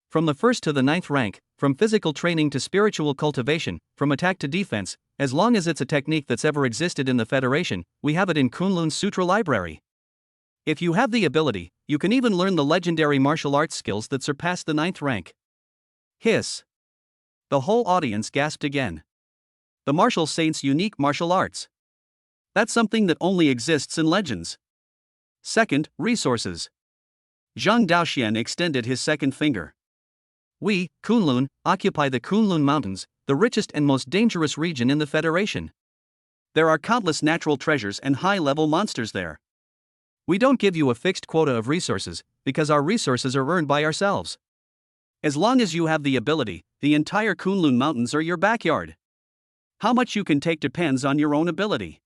From the 1st to the 9th rank, from physical training to spiritual cultivation, from attack to defense, as long as it's a technique that's ever existed in the Federation, we have it in Kunlun's Sutra Library. If you have the ability, you can even learn the legendary martial arts skills that surpass the 9th rank. Hiss. The whole audience gasped again. The martial saint's unique martial arts. That's something that only exists in legends. Second, resources. Zhang Daoxian extended his second finger. We, Kunlun, occupy the Kunlun Mountains, the richest and most dangerous region in the Federation. There are countless natural treasures and high-level monsters there. We don't give you a fixed quota of resources, because our resources are earned by ourselves. As long as you have the ability, the entire Kunlun Mountains are your backyard. How much you can take depends on your own ability.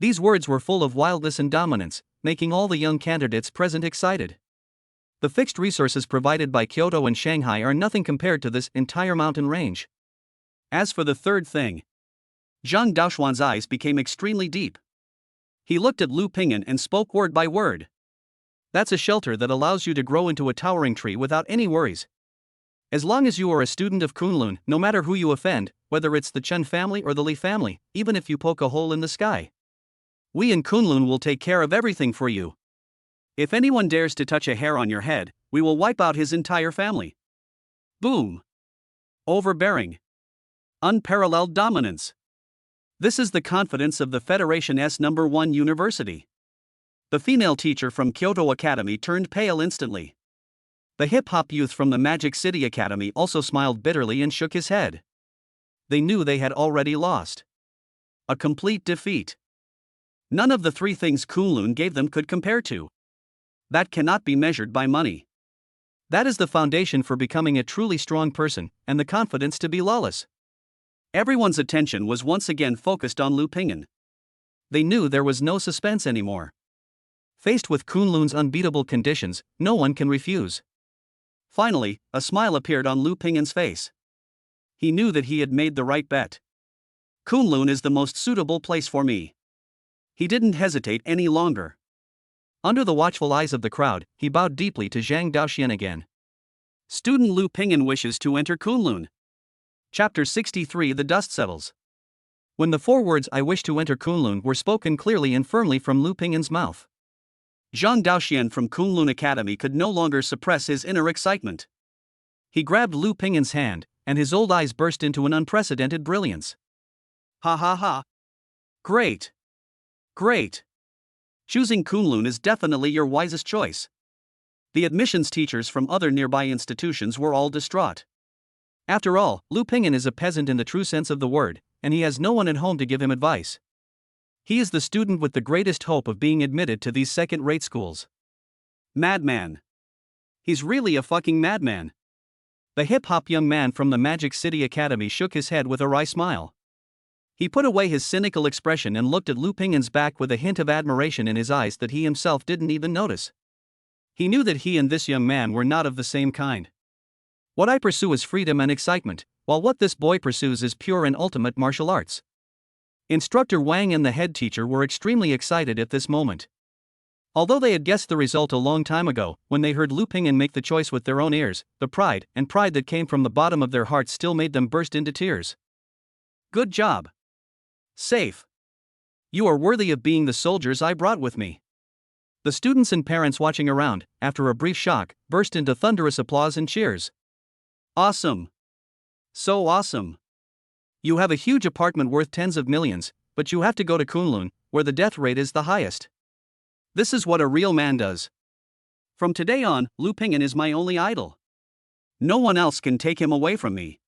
These words were full of wildness and dominance, making all the young candidates present excited. The fixed resources provided by Kyoto and Shanghai are nothing compared to this entire mountain range. As for the third thing, Zhang Daoxuan's eyes became extremely deep. He looked at Lu Ping'an and spoke word by word. That's a shelter that allows you to grow into a towering tree without any worries. As long as you are a student of Kunlun, no matter who you offend, whether it's the Chen family or the Li family, even if you poke a hole in the sky, we in Kunlun will take care of everything for you. If anyone dares to touch a hair on your head, we will wipe out his entire family. Boom. Overbearing. Unparalleled dominance. This is the confidence of the Federation's #1 university. The female teacher from Kyoto Academy turned pale instantly. The hip-hop youth from the Magic City Academy also smiled bitterly and shook his head. They knew they had already lost. A complete defeat. None of the three things Kunlun gave them could compare to. That cannot be measured by money. That is the foundation for becoming a truly strong person, and the confidence to be lawless. Everyone's attention was once again focused on Lu Ping'an. They knew there was no suspense anymore. Faced with Kunlun's unbeatable conditions, no one can refuse. Finally, a smile appeared on Lu Ping'an's face. He knew that he had made the right bet. Kunlun is the most suitable place for me. He didn't hesitate any longer. Under the watchful eyes of the crowd, he bowed deeply to Zhang Daoxian again. Student Lu Ping'an wishes to enter Kunlun. Chapter 63 The Dust Settles. When the four words "I wish to enter Kunlun" were spoken clearly and firmly from Lu Ping'an's mouth, Zhang Daoxian from Kunlun Academy could no longer suppress his inner excitement. He grabbed Lu Ping'an's hand, and his old eyes burst into an unprecedented brilliance. Ha ha ha. Great. Great. Choosing Kunlun is definitely your wisest choice. The admissions teachers from other nearby institutions were all distraught. After all, Lu Ping'an is a peasant in the true sense of the word, and he has no one at home to give him advice. He is the student with the greatest hope of being admitted to these second-rate schools. Madman. He's really a fucking madman. The hip-hop young man from the Magic City Academy shook his head with a wry smile. He put away his cynical expression and looked at Lu Ping'an's back with a hint of admiration in his eyes that he himself didn't even notice. He knew that he and this young man were not of the same kind. What I pursue is freedom and excitement, while what this boy pursues is pure and ultimate martial arts. Instructor Wang and the head teacher were extremely excited at this moment. Although they had guessed the result a long time ago, when they heard Lu Ping'an make the choice with their own ears, the pride that came from the bottom of their hearts still made them burst into tears. Good job. Safe. You are worthy of being the soldiers I brought with me. The students and parents watching around, after a brief shock, burst into thunderous applause and cheers. Awesome. So awesome. You have a huge apartment worth tens of millions, but you have to go to Kunlun, where the death rate is the highest. This is what a real man does. From today on, Lu Ping'an is my only idol. No one else can take him away from me.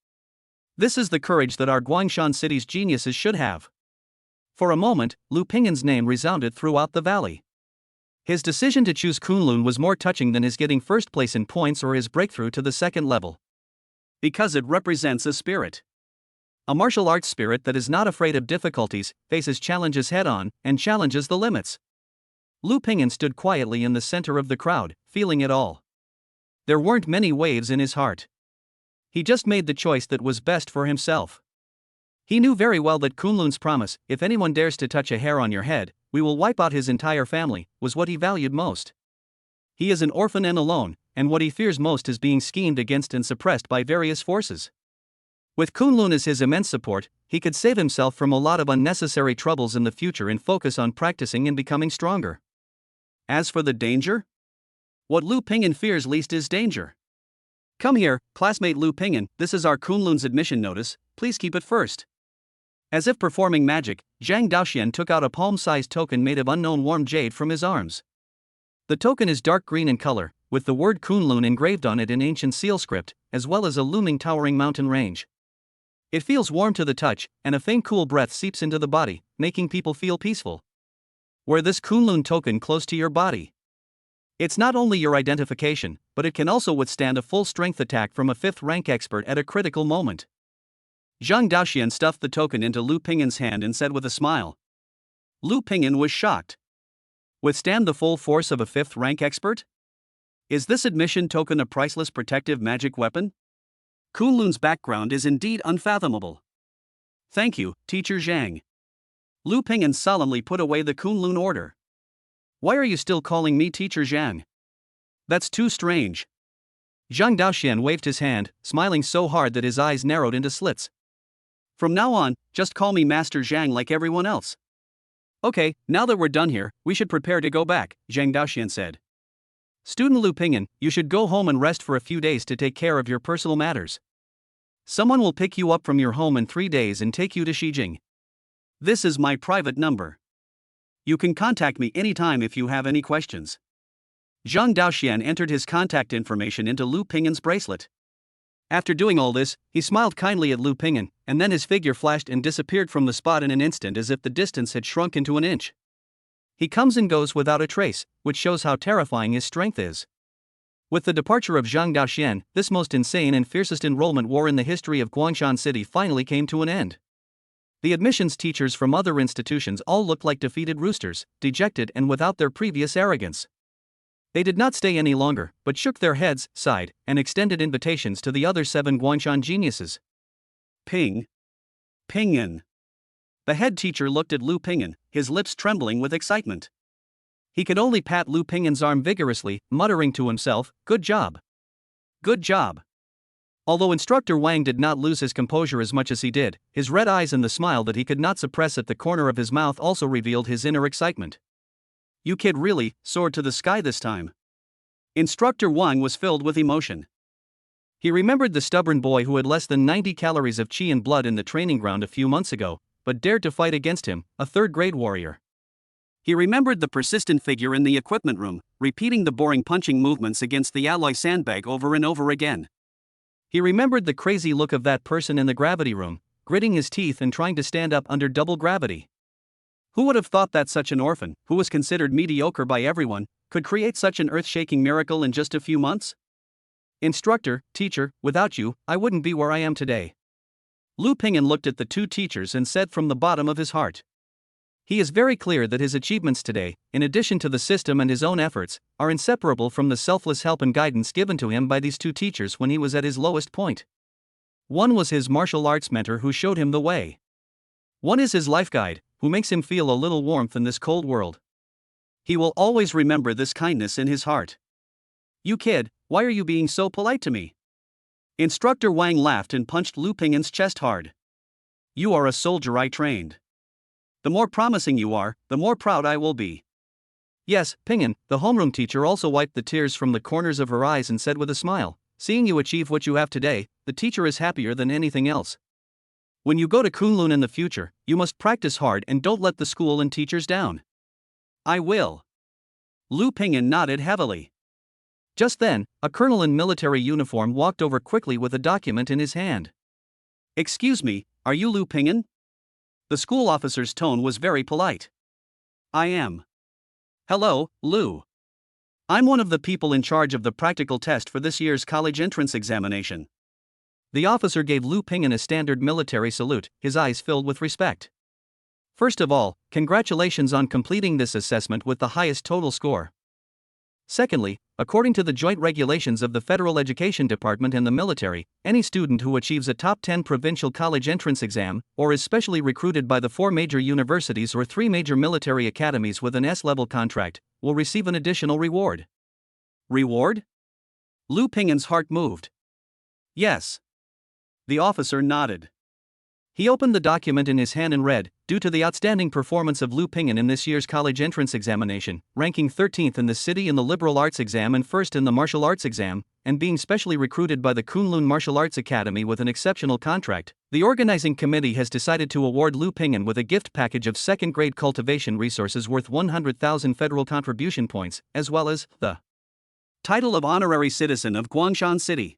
This is the courage that our Guangshan city's geniuses should have. For a moment, Lu Ping'an's name resounded throughout the valley. His decision to choose Kunlun was more touching than his getting first place in points or his breakthrough to the second level. Because it represents a spirit. A martial arts spirit that is not afraid of difficulties, faces challenges head-on, and challenges the limits. Lu Ping'an stood quietly in the center of the crowd, feeling it all. There weren't many waves in his heart. He just made the choice that was best for himself. He knew very well that Kunlun's promise, "If anyone dares to touch a hair on your head, we will wipe out his entire family," was what he valued most. He is an orphan and alone, and what he fears most is being schemed against and suppressed by various forces. With Kunlun as his immense support, he could save himself from a lot of unnecessary troubles in the future and focus on practicing and becoming stronger. As for the danger? What Lu Ping'an fears least is danger. Come here, classmate Lu Ping'an, this is our Kunlun's admission notice, please keep it first. As if performing magic, Zhang Daoxian took out a palm-sized token made of unknown warm jade from his arms. The token is dark green in color, with the word Kunlun engraved on it in ancient seal script, as well as a looming towering mountain range. It feels warm to the touch, and a faint cool breath seeps into the body, making people feel peaceful. Wear this Kunlun token close to your body. It's not only your identification, but it can also withstand a full-strength attack from a 5th rank expert at a critical moment. Zhang Daoxian stuffed the token into Lu Ping'an's hand and said with a smile. Lu Ping'an was shocked. Withstand the full force of a 5th rank expert? Is this admission token a priceless protective magic weapon? Kunlun's background is indeed unfathomable. Thank you, Teacher Zhang. Lu Ping'an solemnly put away the Kunlun order. Why are you still calling me Teacher Zhang? That's too strange. Zhang Daoxian waved his hand, smiling so hard that his eyes narrowed into slits. From now on, just call me Master Zhang like everyone else. Okay, now that we're done here, we should prepare to go back, Zhang Daoxian said. Student Lu Ping'an, you should go home and rest for a few days to take care of your personal matters. Someone will pick you up from your home in 3 days and take you to Xijing. This is my private number. You can contact me anytime if you have any questions. Zhang Daoxian entered his contact information into Lu Ping'an's bracelet. After doing all this, he smiled kindly at Lu Ping'an, and then his figure flashed and disappeared from the spot in an instant as if the distance had shrunk into an inch. He comes and goes without a trace, which shows how terrifying his strength is. With the departure of Zhang Daoxian, this most insane and fiercest enrollment war in the history of Guangshan City finally came to an end. The admissions teachers from other institutions all looked like defeated roosters, dejected and without their previous arrogance. They did not stay any longer, but shook their heads, sighed, and extended invitations to the other 7 Guangshan geniuses. Ping'an. The head teacher looked at Lu Ping'an, his lips trembling with excitement. He could only pat Lu Ping'an's arm vigorously, muttering to himself, "Good job. Good job." Although Instructor Wang did not lose his composure as much as he did, his red eyes and the smile that he could not suppress at the corner of his mouth also revealed his inner excitement. You kid really soared to the sky this time. Instructor Wang was filled with emotion. He remembered the stubborn boy who had less than 90 calories of qi and blood in the training ground a few months ago, but dared to fight against him, a 3rd-grade warrior. He remembered the persistent figure in the equipment room, repeating the boring punching movements against the alloy sandbag over and over again. He remembered the crazy look of that person in the gravity room, gritting his teeth and trying to stand up under double gravity. Who would have thought that such an orphan, who was considered mediocre by everyone, could create such an earth-shaking miracle in just a few months? Instructor, teacher, without you, I wouldn't be where I am today. Lu Ping'an looked at the 2 teachers and said from the bottom of his heart. He is very clear that his achievements today, in addition to the system and his own efforts, are inseparable from the selfless help and guidance given to him by these 2 teachers when he was at his lowest point. One was his martial arts mentor who showed him the way. One is his life guide, who makes him feel a little warmth in this cold world. He will always remember this kindness in his heart. You kid, why are you being so polite to me? Instructor Wang laughed and punched Lu Ping'an's chest hard. You are a soldier I trained. The more promising you are, the more proud I will be. Yes, Ping'an, the homeroom teacher also wiped the tears from the corners of her eyes and said with a smile, seeing you achieve what you have today, the teacher is happier than anything else. When you go to Kunlun in the future, you must practice hard and don't let the school and teachers down. I will. Lu Ping'an nodded heavily. Just then, a colonel in military uniform walked over quickly with a document in his hand. Excuse me, are you Lu Ping'an? The school officer's tone was very polite. I am. Hello, Lu. I'm one of the people in charge of the practical test for this year's college entrance examination. The officer gave Lu Ping'an a standard military salute, his eyes filled with respect. First of all, congratulations on completing this assessment with the highest total score. Secondly, according to the joint regulations of the Federal Education Department and the military, any student who achieves a top 10 provincial college entrance exam, or is specially recruited by the 4 major universities or 3 major military academies with an S-level contract, will receive an additional reward. Reward? Lu Ping'an's heart moved. Yes. The officer nodded. He opened the document in his hand and read, due to the outstanding performance of Lu Ping'an in this year's college entrance examination, ranking 13th in the city in the liberal arts exam and 1st in the martial arts exam, and being specially recruited by the Kunlun Martial Arts Academy with an exceptional contract, the organizing committee has decided to award Lu Ping'an with a gift package of second-grade cultivation resources worth 100,000 federal contribution points, as well as the title of honorary citizen of Guangshan City.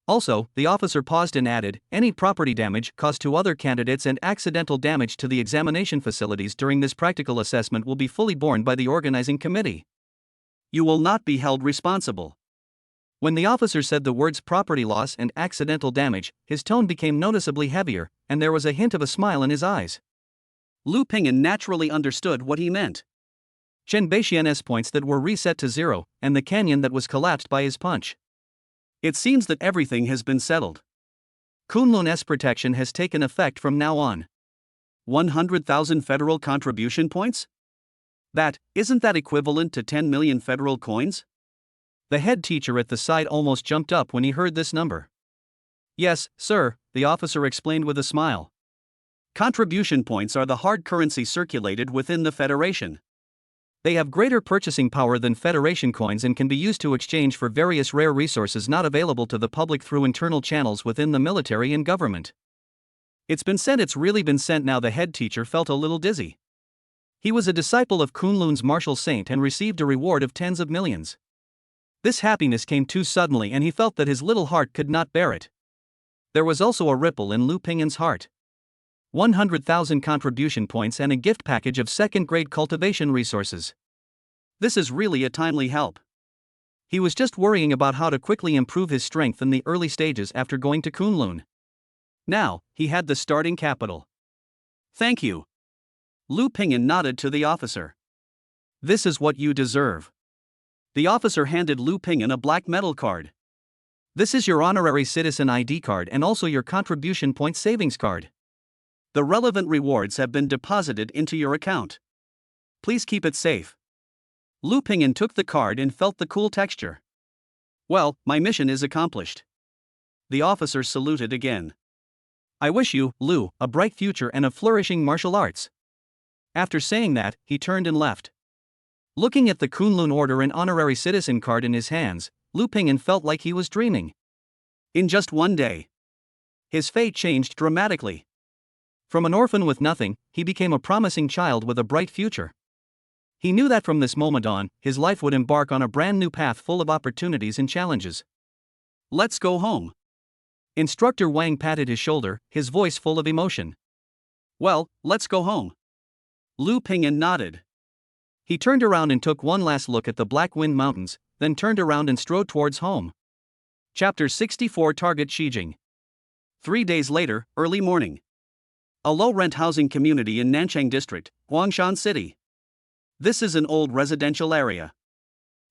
Also, the officer paused and added, any property damage caused to other candidates and accidental damage to the examination facilities during this practical assessment will be fully borne by the organizing committee. You will not be held responsible. When the officer said the words property loss and accidental damage, his tone became noticeably heavier, and there was a hint of a smile in his eyes. Lu Ping'an naturally understood what he meant. Chen Beixian's points that were reset to 0, and the canyon that was collapsed by his punch. It seems that everything has been settled. Kunlun's protection has taken effect from now on. 100,000 federal contribution points? Isn't that equivalent to 10 million federal coins? The head teacher at the side almost jumped up when he heard this number. Yes, sir, the officer explained with a smile. Contribution points are the hard currency circulated within the Federation. They have greater purchasing power than Federation coins and can be used to exchange for various rare resources not available to the public through internal channels within the military and government. It's really been sent now. The head teacher felt a little dizzy. He was a disciple of Kunlun's martial saint and received a reward of tens of millions. This happiness came too suddenly and he felt that his little heart could not bear it. There was also a ripple in Lu Ping'an's heart. 100,000 contribution points and a gift package of second-grade cultivation resources. This is really a timely help. He was just worrying about how to quickly improve his strength in the early stages after going to Kunlun. Now, he had the starting capital. Thank you. Lu Ping'an nodded to the officer. This is what you deserve. The officer handed Lu Ping'an a black metal card. This is your honorary citizen ID card and also your contribution point savings card. The relevant rewards have been deposited into your account. Please keep it safe. Lu Ping'an took the card and felt the cool texture. Well, my mission is accomplished. The officer saluted again. I wish you, Lu, a bright future and a flourishing martial arts. After saying that, he turned and left. Looking at the Kunlun Order and honorary citizen card in his hands, Lu Ping'an felt like he was dreaming. In just one day, his fate changed dramatically. From an orphan with nothing, he became a promising child with a bright future. He knew that from this moment on, his life would embark on a brand new path full of opportunities and challenges. Let's go home. Instructor Wang patted his shoulder, his voice full of emotion. Well, let's go home. Lu Ping'an nodded. He turned around and took one last look at the Black Wind Mountains, then turned around and strode towards home. Chapter 64 Target Shijing. 3 days later, early morning. A low-rent housing community in Nanchang District, Guangshan City. This is an old residential area.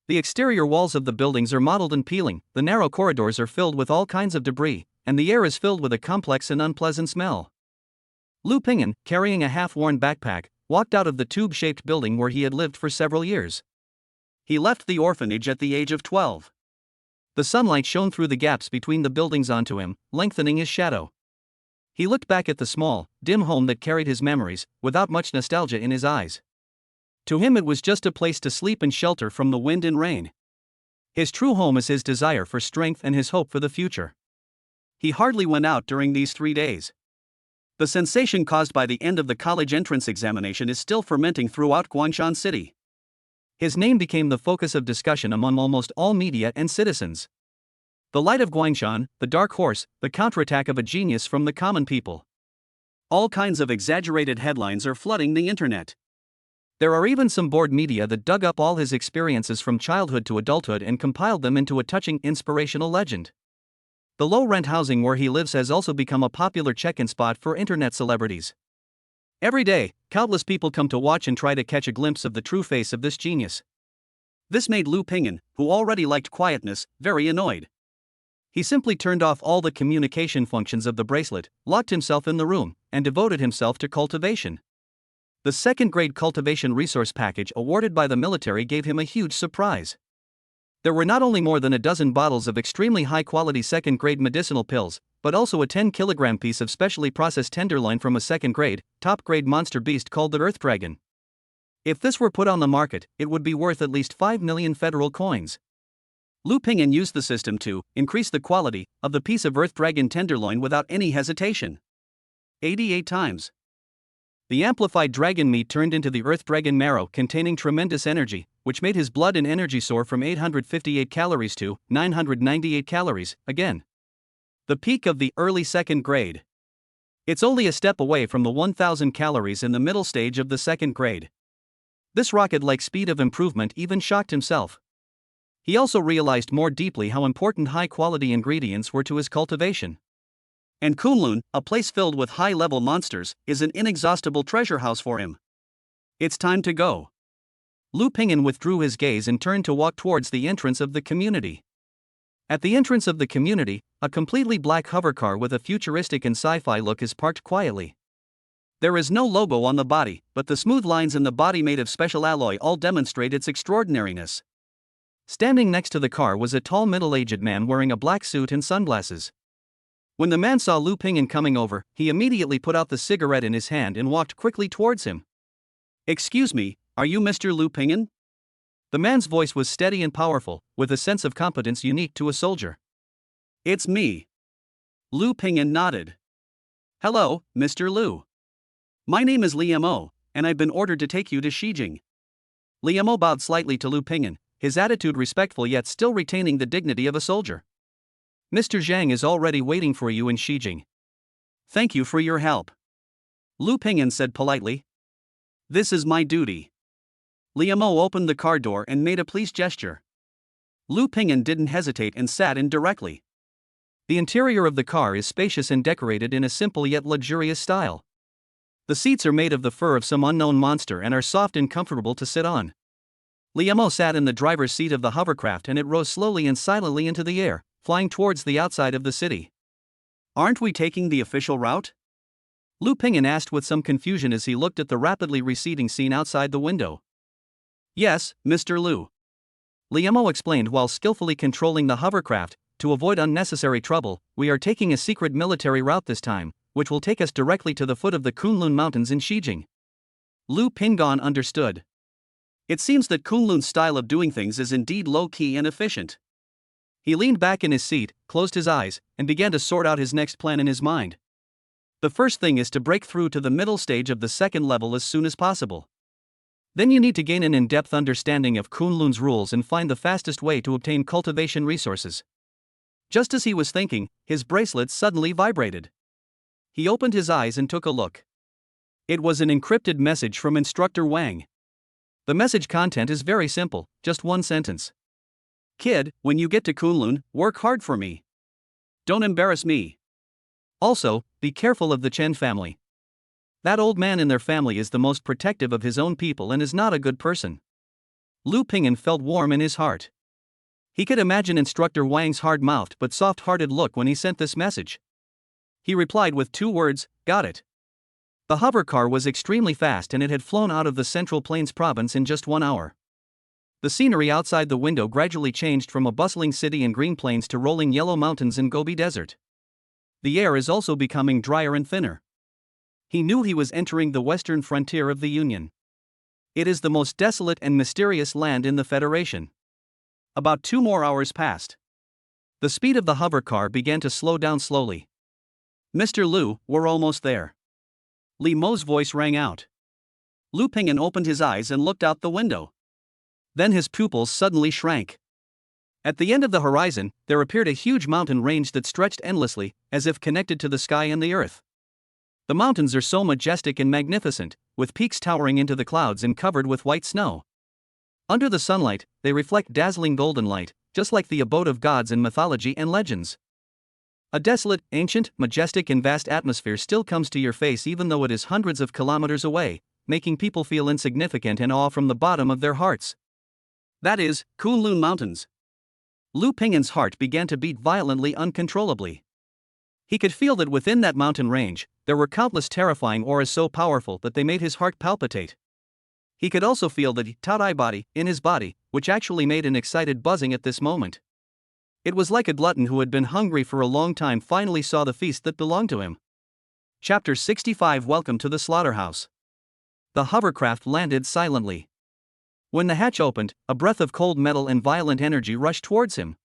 The exterior walls of the buildings are mottled and peeling, the narrow corridors are filled with all kinds of debris, and the air is filled with a complex and unpleasant smell. Lu Ping'an, carrying a half-worn backpack, walked out of the tube-shaped building where he had lived for several years. He left the orphanage at the age of 12. The sunlight shone through the gaps between the buildings onto him, lengthening his shadow. He looked back at the small, dim home that carried his memories, without much nostalgia in his eyes. To him it was just a place to sleep and shelter from the wind and rain. His true home is his desire for strength and his hope for the future. He hardly went out during these 3 days. The sensation caused by the end of the college entrance examination is still fermenting throughout Guangshan City. His name became the focus of discussion among almost all media and citizens. The light of Guangshan, the dark horse, the counterattack of a genius from the common people. All kinds of exaggerated headlines are flooding the internet. There are even some bored media that dug up all his experiences from childhood to adulthood and compiled them into a touching, inspirational legend. The low-rent housing where he lives has also become a popular check-in spot for internet celebrities. Every day, countless people come to watch and try to catch a glimpse of the true face of this genius. This made Lu Ping'an, who already liked quietness, very annoyed. He simply turned off all the communication functions of the bracelet, locked himself in the room, and devoted himself to cultivation. The second-grade cultivation resource package awarded by the military gave him a huge surprise. There were not only more than a dozen bottles of extremely high-quality second-grade medicinal pills, but also a 10-kilogram piece of specially processed tenderloin from a second-grade, top-grade monster beast called the Earth Dragon. If this were put on the market, it would be worth at least 5 million federal coins. Lu Ping'an used the system to increase the quality of the piece of Earth Dragon tenderloin without any hesitation. 88 times. The amplified dragon meat turned into the Earth Dragon marrow containing tremendous energy, which made his blood and energy soar from 858 calories to 998 calories, again. The peak of the early second grade. It's only a step away from the 1000 calories in the middle stage of the second grade. This rocket-like speed of improvement even shocked himself. He also realized more deeply how important high-quality ingredients were to his cultivation. And Kunlun, a place filled with high-level monsters, is an inexhaustible treasure house for him. It's time to go. Lu Ping'an withdrew his gaze and turned to walk towards the entrance of the community. At the entrance of the community, a completely black hovercar with a futuristic and sci-fi look is parked quietly. There is no logo on the body, but the smooth lines in the body made of special alloy all demonstrate its extraordinariness. Standing next to the car was a tall middle-aged man wearing a black suit and sunglasses. When the man saw Lu Ping'an coming over, he immediately put out the cigarette in his hand and walked quickly towards him. "Excuse me, are you Mr. Lu Ping'an?" The man's voice was steady and powerful, with a sense of competence unique to a soldier. "It's me." Lu Ping'an nodded. "Hello, Mr. Lu. My name is Li Mo, and I've been ordered to take you to Shijing." Li Mo bowed slightly to Lu Ping'an, his attitude respectful yet still retaining the dignity of a soldier. "Mr. Zhang is already waiting for you in Shijing. Thank you for your help." Lu Ping'an said politely. "This is my duty." Li Mo opened the car door and made a please gesture. Lu Ping'an didn't hesitate and sat in directly. The interior of the car is spacious and decorated in a simple yet luxurious style. The seats are made of the fur of some unknown monster and are soft and comfortable to sit on. Li Mo sat in the driver's seat of the hovercraft and it rose slowly and silently into the air, flying towards the outside of the city. "Aren't we taking the official route?" Lu Ping'an asked with some confusion as he looked at the rapidly receding scene outside the window. "Yes, Mr. Lu." Li Mo explained while skillfully controlling the hovercraft. "To avoid unnecessary trouble, we are taking a secret military route this time, which will take us directly to the foot of the Kunlun Mountains in Shijing." Lu Ping'an understood. It seems that Kunlun's style of doing things is indeed low-key and efficient. He leaned back in his seat, closed his eyes, and began to sort out his next plan in his mind. The first thing is to break through to the middle stage of the second level as soon as possible. Then you need to gain an in-depth understanding of Kunlun's rules and find the fastest way to obtain cultivation resources. Just as he was thinking, his bracelet suddenly vibrated. He opened his eyes and took a look. It was an encrypted message from Instructor Wang. The message content is very simple, just one sentence. "Kid, when you get to Kunlun, work hard for me. Don't embarrass me. Also, be careful of the Chen family. That old man in their family is the most protective of his own people and is not a good person." Lu Ping'an felt warm in his heart. He could imagine Instructor Wang's hard-mouthed but soft-hearted look when he sent this message. He replied with 2 words, "Got it." The hovercar was extremely fast and it had flown out of the Central Plains province in just 1 hour. The scenery outside the window gradually changed from a bustling city and green plains to rolling yellow mountains and Gobi Desert. The air is also becoming drier and thinner. He knew he was entering the western frontier of the Union. It is the most desolate and mysterious land in the Federation. About 2 more hours passed. The speed of the hovercar began to slow down slowly. "Mr. Lu, we're almost there." Li Mo's voice rang out. Lu Ping'an opened his eyes and looked out the window. Then his pupils suddenly shrank. At the end of the horizon, there appeared a huge mountain range that stretched endlessly, as if connected to the sky and the earth. The mountains are so majestic and magnificent, with peaks towering into the clouds and covered with white snow. Under the sunlight, they reflect dazzling golden light, just like the abode of gods in mythology and legends. A desolate, ancient, majestic and vast atmosphere still comes to your face even though it is hundreds of kilometers away, making people feel insignificant and awe from the bottom of their hearts. That is, Kunlun Mountains. Lu Ping'an's heart began to beat violently, uncontrollably. He could feel that within that mountain range, there were countless terrifying auras so powerful that they made his heart palpitate. He could also feel the Tao body in his body, which actually made an excited buzzing at this moment. It was like a glutton who had been hungry for a long time finally saw the feast that belonged to him. Chapter 65 Welcome to the Slaughterhouse. The hovercraft landed silently. When the hatch opened, a breath of cold metal and violent energy rushed towards him.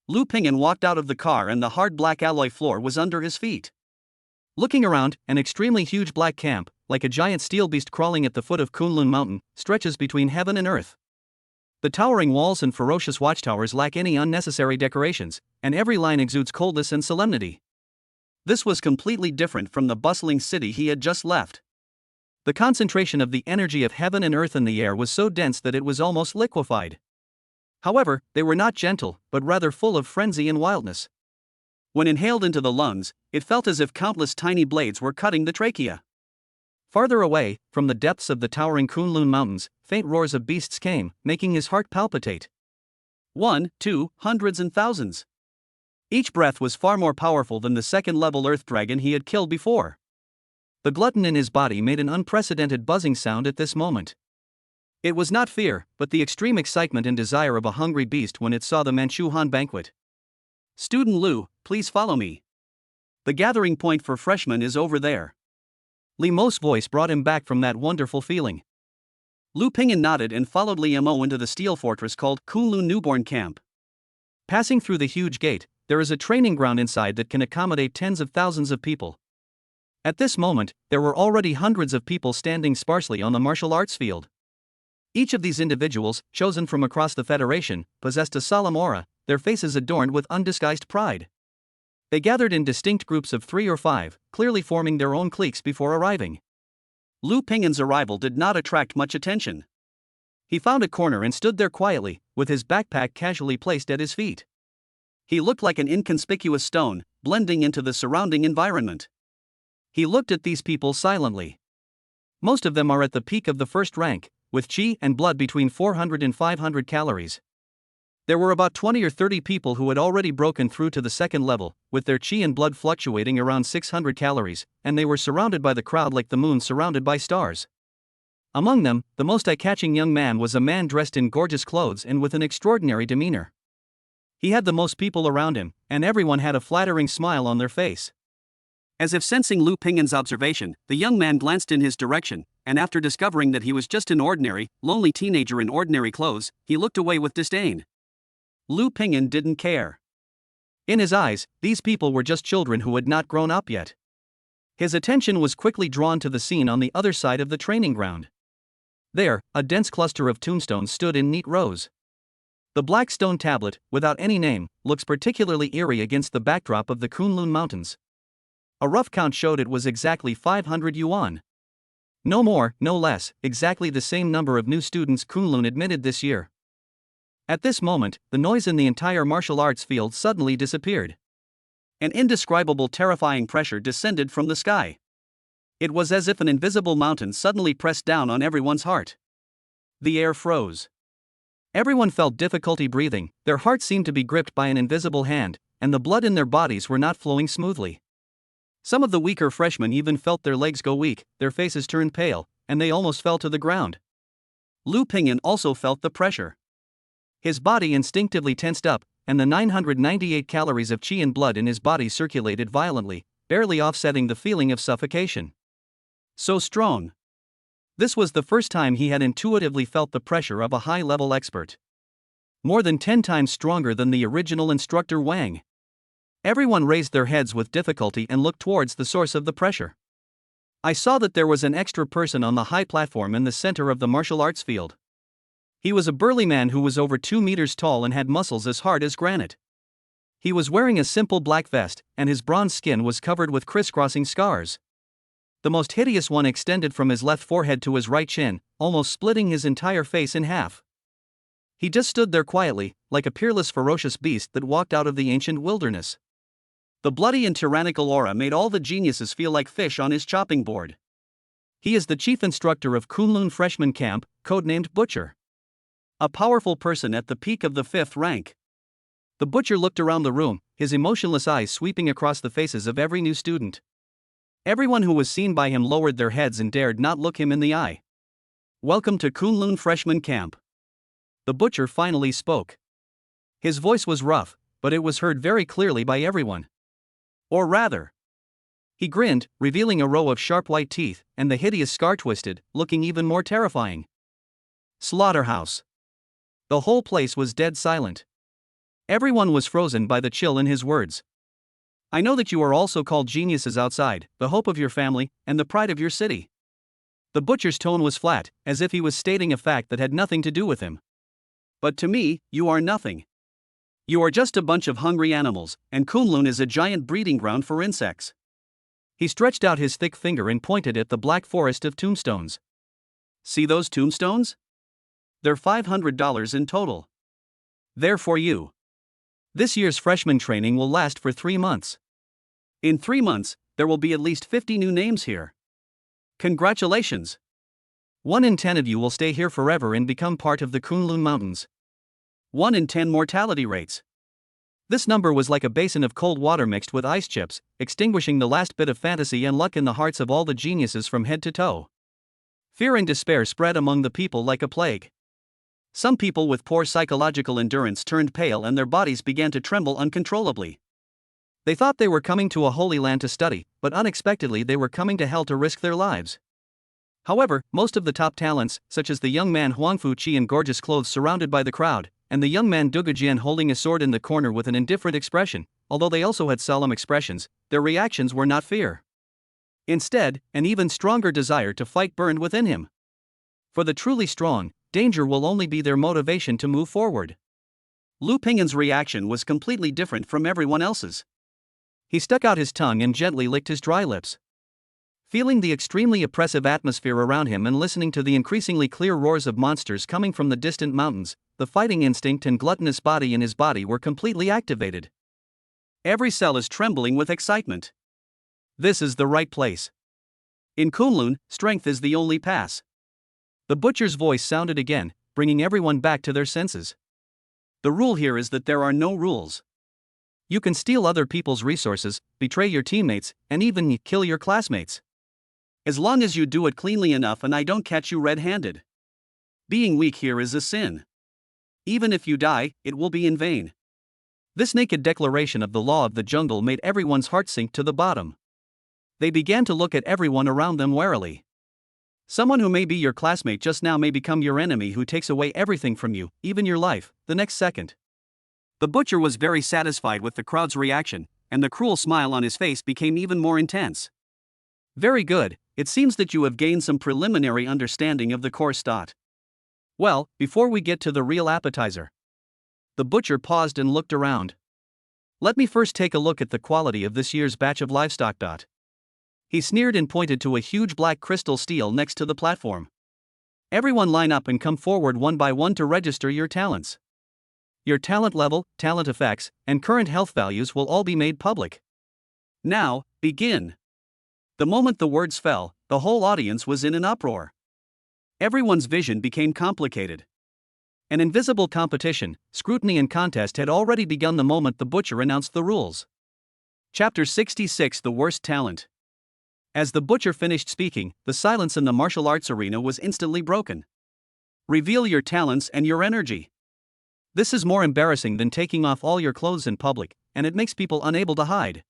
Lu Pingyan walked out of the car and the hard black alloy floor was under his feet. Looking around, an extremely huge black camp, like a giant steel beast crawling at the foot of Kunlun Mountain, stretches between heaven and earth. The towering walls and ferocious watchtowers lack any unnecessary decorations, and every line exudes coldness and solemnity. This was completely different from the bustling city he had just left. The concentration of the energy of heaven and earth in the air was so dense that it was almost liquefied. However, they were not gentle, but rather full of frenzy and wildness. When inhaled into the lungs, it felt as if countless tiny blades were cutting the trachea. Farther away, from the depths of the towering Kunlun Mountains, faint roars of beasts came, making his heart palpitate. 1, 2, hundreds and thousands. Each breath was far more powerful than the second-level earth dragon he had killed before. The glutton in his body made an unprecedented buzzing sound at this moment. It was not fear, but the extreme excitement and desire of a hungry beast when it saw the Manchu Han banquet. "Student Lu, please follow me. The gathering point for freshmen is over there." Li Mo's voice brought him back from that wonderful feeling. Lu Pingyan nodded and followed Li Mo into the steel fortress called Kunlun Newborn Camp. Passing through the huge gate, there is a training ground inside that can accommodate tens of thousands of people. At this moment, there were already hundreds of people standing sparsely on the martial arts field. Each of these individuals, chosen from across the Federation, possessed a solemn aura, their faces adorned with undisguised pride. They gathered in distinct groups of 3 or 5, clearly forming their own cliques before arriving. Lu Pingyan's arrival did not attract much attention. He found a corner and stood there quietly, with his backpack casually placed at his feet. He looked like an inconspicuous stone, blending into the surrounding environment. He looked at these people silently. Most of them are at the peak of the first rank, with Qi and blood between 400 and 500 calories. There were about 20 or 30 people who had already broken through to the second level, with their Qi and blood fluctuating around 600 calories, and they were surrounded by the crowd like the moon surrounded by stars. Among them, the most eye-catching young man was a man dressed in gorgeous clothes and with an extraordinary demeanor. He had the most people around him, and everyone had a flattering smile on their face. As if sensing Lu Pingyan's observation, the young man glanced in his direction, and after discovering that he was just an ordinary, lonely teenager in ordinary clothes, he looked away with disdain. Lu Pingyan didn't care. In his eyes, these people were just children who had not grown up yet. His attention was quickly drawn to the scene on the other side of the training ground. There, a dense cluster of tombstones stood in neat rows. The black stone tablet, without any name, looks particularly eerie against the backdrop of the Kunlun Mountains. A rough count showed it was exactly 500 yuan. No more, no less, exactly the same number of new students Kunlun admitted this year. At this moment, the noise in the entire martial arts field suddenly disappeared. An indescribable terrifying pressure descended from the sky. It was as if an invisible mountain suddenly pressed down on everyone's heart. The air froze. Everyone felt difficulty breathing, their hearts seemed to be gripped by an invisible hand, and the blood in their bodies were not flowing smoothly. Some of the weaker freshmen even felt their legs go weak, their faces turned pale, and they almost fell to the ground. Lu Pingyan also felt the pressure. His body instinctively tensed up, and the 998 calories of qi and blood in his body circulated violently, barely offsetting the feeling of suffocation. So strong. This was the first time he had intuitively felt the pressure of a high-level expert. More than 10 times stronger than the original instructor Wang. Everyone raised their heads with difficulty and looked towards the source of the pressure. I saw that there was an extra person on the high platform in the center of the martial arts field. He was a burly man who was over 2 meters tall and had muscles as hard as granite. He was wearing a simple black vest, and his bronze skin was covered with crisscrossing scars. The most hideous one extended from his left forehead to his right chin, almost splitting his entire face in half. He just stood there quietly, like a peerless ferocious beast that walked out of the ancient wilderness. The bloody and tyrannical aura made all the geniuses feel like fish on his chopping board. He is the chief instructor of Kunlun Freshman Camp, codenamed Butcher. A powerful person at the peak of the 5th rank. The Butcher looked around the room, his emotionless eyes sweeping across the faces of every new student. Everyone who was seen by him lowered their heads and dared not look him in the eye. "Welcome to Kunlun Freshman Camp." The Butcher finally spoke. His voice was rough, but it was heard very clearly by everyone. Or rather, he grinned, revealing a row of sharp white teeth, and the hideous scar twisted, looking even more terrifying. Slaughterhouse. The whole place was dead silent. Everyone was frozen by the chill in his words. I know that you are also called geniuses outside, the hope of your family, and the pride of your city. The butcher's tone was flat, as if he was stating a fact that had nothing to do with him. But to me, you are nothing. You are just a bunch of hungry animals, and Kunlun is a giant breeding ground for insects. He stretched out his thick finger and pointed at the black forest of tombstones. See those tombstones? They're $500 in total. They're for you. This year's freshman training will last for 3 months. In 3 months, there will be at least 50 new names here. Congratulations! 1 in 10 of you will stay here forever and become part of the Kunlun Mountains. 1 in 10 mortality rates. This number was like a basin of cold water mixed with ice chips, extinguishing the last bit of fantasy and luck in the hearts of all the geniuses from head to toe. Fear and despair spread among the people like a plague. Some people with poor psychological endurance turned pale and their bodies began to tremble uncontrollably. They thought they were coming to a holy land to study, but unexpectedly they were coming to hell to risk their lives. However, most of the top talents, such as the young man Huangfu Qi in gorgeous clothes surrounded by the crowd, and the young man Dugujian holding a sword in the corner with an indifferent expression, although they also had solemn expressions, their reactions were not fear. Instead, an even stronger desire to fight burned within him. For the truly strong, danger will only be their motivation to move forward. Lu Ping'an's reaction was completely different from everyone else's. He stuck out his tongue and gently licked his dry lips. Feeling the extremely oppressive atmosphere around him and listening to the increasingly clear roars of monsters coming from the distant mountains, the fighting instinct and gluttonous body in his body were completely activated. Every cell is trembling with excitement. This is the right place. In Kunlun, strength is the only pass. The butcher's voice sounded again, bringing everyone back to their senses. The rule here is that there are no rules. You can steal other people's resources, betray your teammates, and even kill your classmates. As long as you do it cleanly enough and I don't catch you red-handed. Being weak here is a sin. Even if you die, it will be in vain. This naked declaration of the law of the jungle made everyone's heart sink to the bottom. They began to look at everyone around them warily. Someone who may be your classmate just now may become your enemy who takes away everything from you, even your life, the next second. The butcher was very satisfied with the crowd's reaction, and the cruel smile on his face became even more intense. Very good, it seems that you have gained some preliminary understanding of the course. Well, before we get to the real appetizer. The butcher paused and looked around. Let me first take a look at the quality of this year's batch of livestock. He sneered and pointed to a huge black crystal stele next to the platform. Everyone line up and come forward one by one to register your talents. Your talent level, talent effects, and current health values will all be made public. Now, begin. The moment the words fell, the whole audience was in an uproar. Everyone's vision became complicated. An invisible competition, scrutiny and contest had already begun the moment the butcher announced the rules. Chapter 66: The Worst Talent. As the butcher finished speaking, the silence in the martial arts arena was instantly broken. Reveal your talents and your energy. This is more embarrassing than taking off all your clothes in public, and it makes people unable to hide.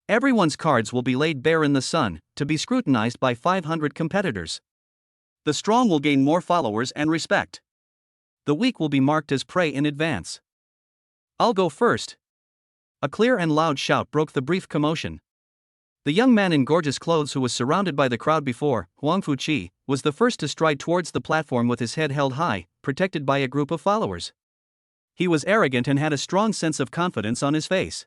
Everyone's cards will be laid bare in the sun, to be scrutinized by 500 competitors. The strong will gain more followers and respect. The weak will be marked as prey in advance. I'll go first. A clear and loud shout broke the brief commotion. The young man in gorgeous clothes who was surrounded by the crowd before, Huangfu Qi, was the first to stride towards the platform with his head held high, protected by a group of followers. He was arrogant and had a strong sense of confidence on his face.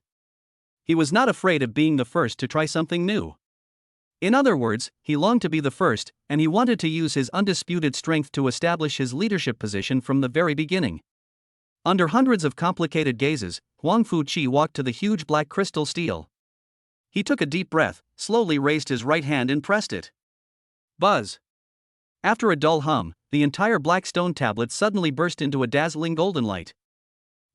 He was not afraid of being the first to try something new. In other words, he longed to be the first, and he wanted to use his undisputed strength to establish his leadership position from the very beginning. Under hundreds of complicated gazes, Huangfu Qi walked to the huge black crystal stele. He took a deep breath, slowly raised his right hand and pressed it. Buzz! After a dull hum, the entire black stone tablet suddenly burst into a dazzling golden light.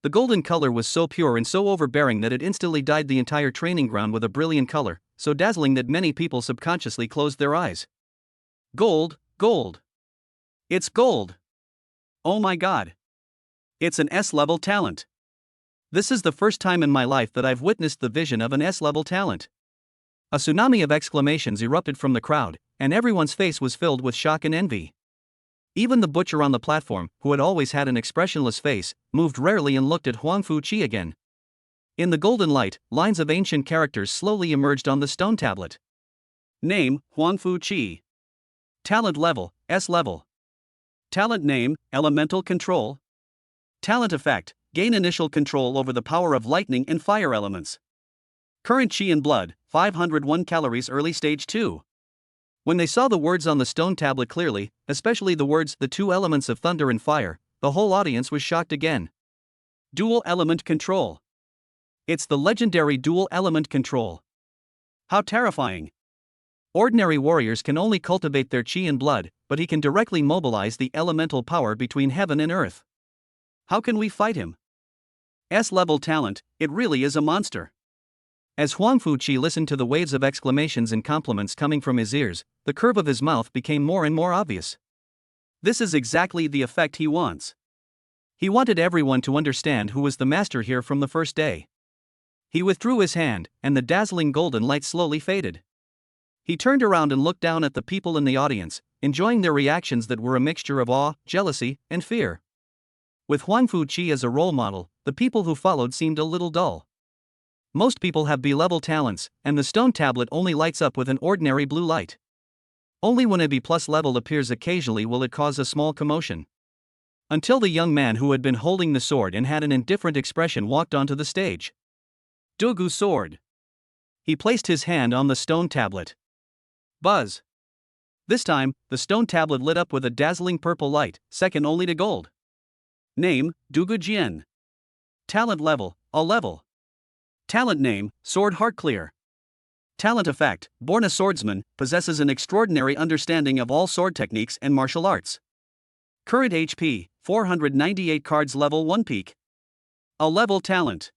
The golden color was so pure and so overbearing that it instantly dyed the entire training ground with a brilliant color, so dazzling that many people subconsciously closed their eyes. Gold, gold! It's gold! Oh my god! It's an S-level talent! This is the first time in my life that I've witnessed the vision of an S-level talent. A tsunami of exclamations erupted from the crowd, and everyone's face was filled with shock and envy. Even the butcher on the platform, who had always had an expressionless face, moved rarely and looked at Huangfu Qi again. In the golden light, lines of ancient characters slowly emerged on the stone tablet. Name, Huangfu Qi. Talent level, S level. Talent name, Elemental Control. Talent effect, gain initial control over the power of lightning and fire elements. Current Qi in blood, 501 calories early stage 2. When they saw the words on the stone tablet clearly, especially the words, the two elements of thunder and fire, the whole audience was shocked again. Dual element control. It's the legendary dual element control. How terrifying. Ordinary warriors can only cultivate their Qi in blood, but he can directly mobilize the elemental power between heaven and earth. How can we fight him? S-level talent, it really is a monster. As Huangfu Qi listened to the waves of exclamations and compliments coming from his ears, the curve of his mouth became more and more obvious. This is exactly the effect he wants. He wanted everyone to understand who was the master here from the first day. He withdrew his hand, and the dazzling golden light slowly faded. He turned around and looked down at the people in the audience, enjoying their reactions that were a mixture of awe, jealousy, and fear. With Huangfu Qi as a role model, the people who followed seemed a little dull. Most people have B-level talents, and the stone tablet only lights up with an ordinary blue light. Only when a B+ level appears occasionally will it cause a small commotion. Until the young man who had been holding the sword and had an indifferent expression walked onto the stage. Dugu sword. He placed his hand on the stone tablet. Buzz. This time, the stone tablet lit up with a dazzling purple light, second only to gold. Name, Dugu Jian. Talent level, A level. Talent name, Sword Heart Clear. Talent effect, born a swordsman, possesses an extraordinary understanding of all sword techniques and martial arts. Current HP, 498 cards level 1 peak. A level talent.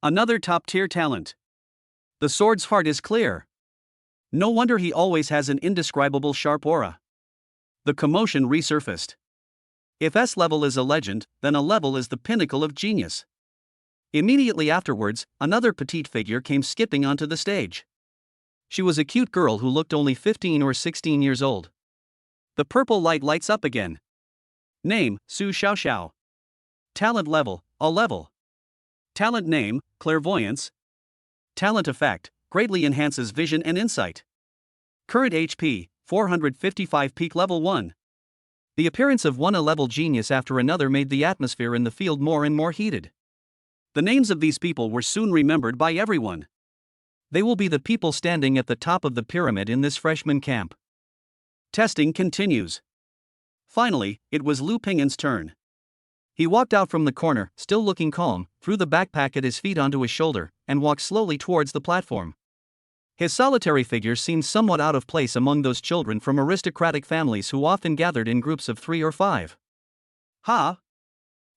Another top-tier talent. The sword's heart is clear. No wonder he always has an indescribable sharp aura. The commotion resurfaced. If S level is a legend, then A level is the pinnacle of genius. Immediately afterwards, another petite figure came skipping onto the stage. She was a cute girl who looked only 15 or 16 years old. The purple light lights up again. Name, Su Xiaoxiao. Talent level, A level. Talent name, Clairvoyance. Talent effect, greatly enhances vision and insight. Current HP, 455 peak level 1. The appearance of one A-level genius after another made the atmosphere in the field more and more heated. The names of these people were soon remembered by everyone. They will be the people standing at the top of the pyramid in this freshman camp. Testing continues. Finally, it was Lu Ping'an's turn. He walked out from the corner, still looking calm, threw the backpack at his feet onto his shoulder, and walked slowly towards the platform. His solitary figure seemed somewhat out of place among those children from aristocratic families who often gathered in groups of 3 or 5. Ha!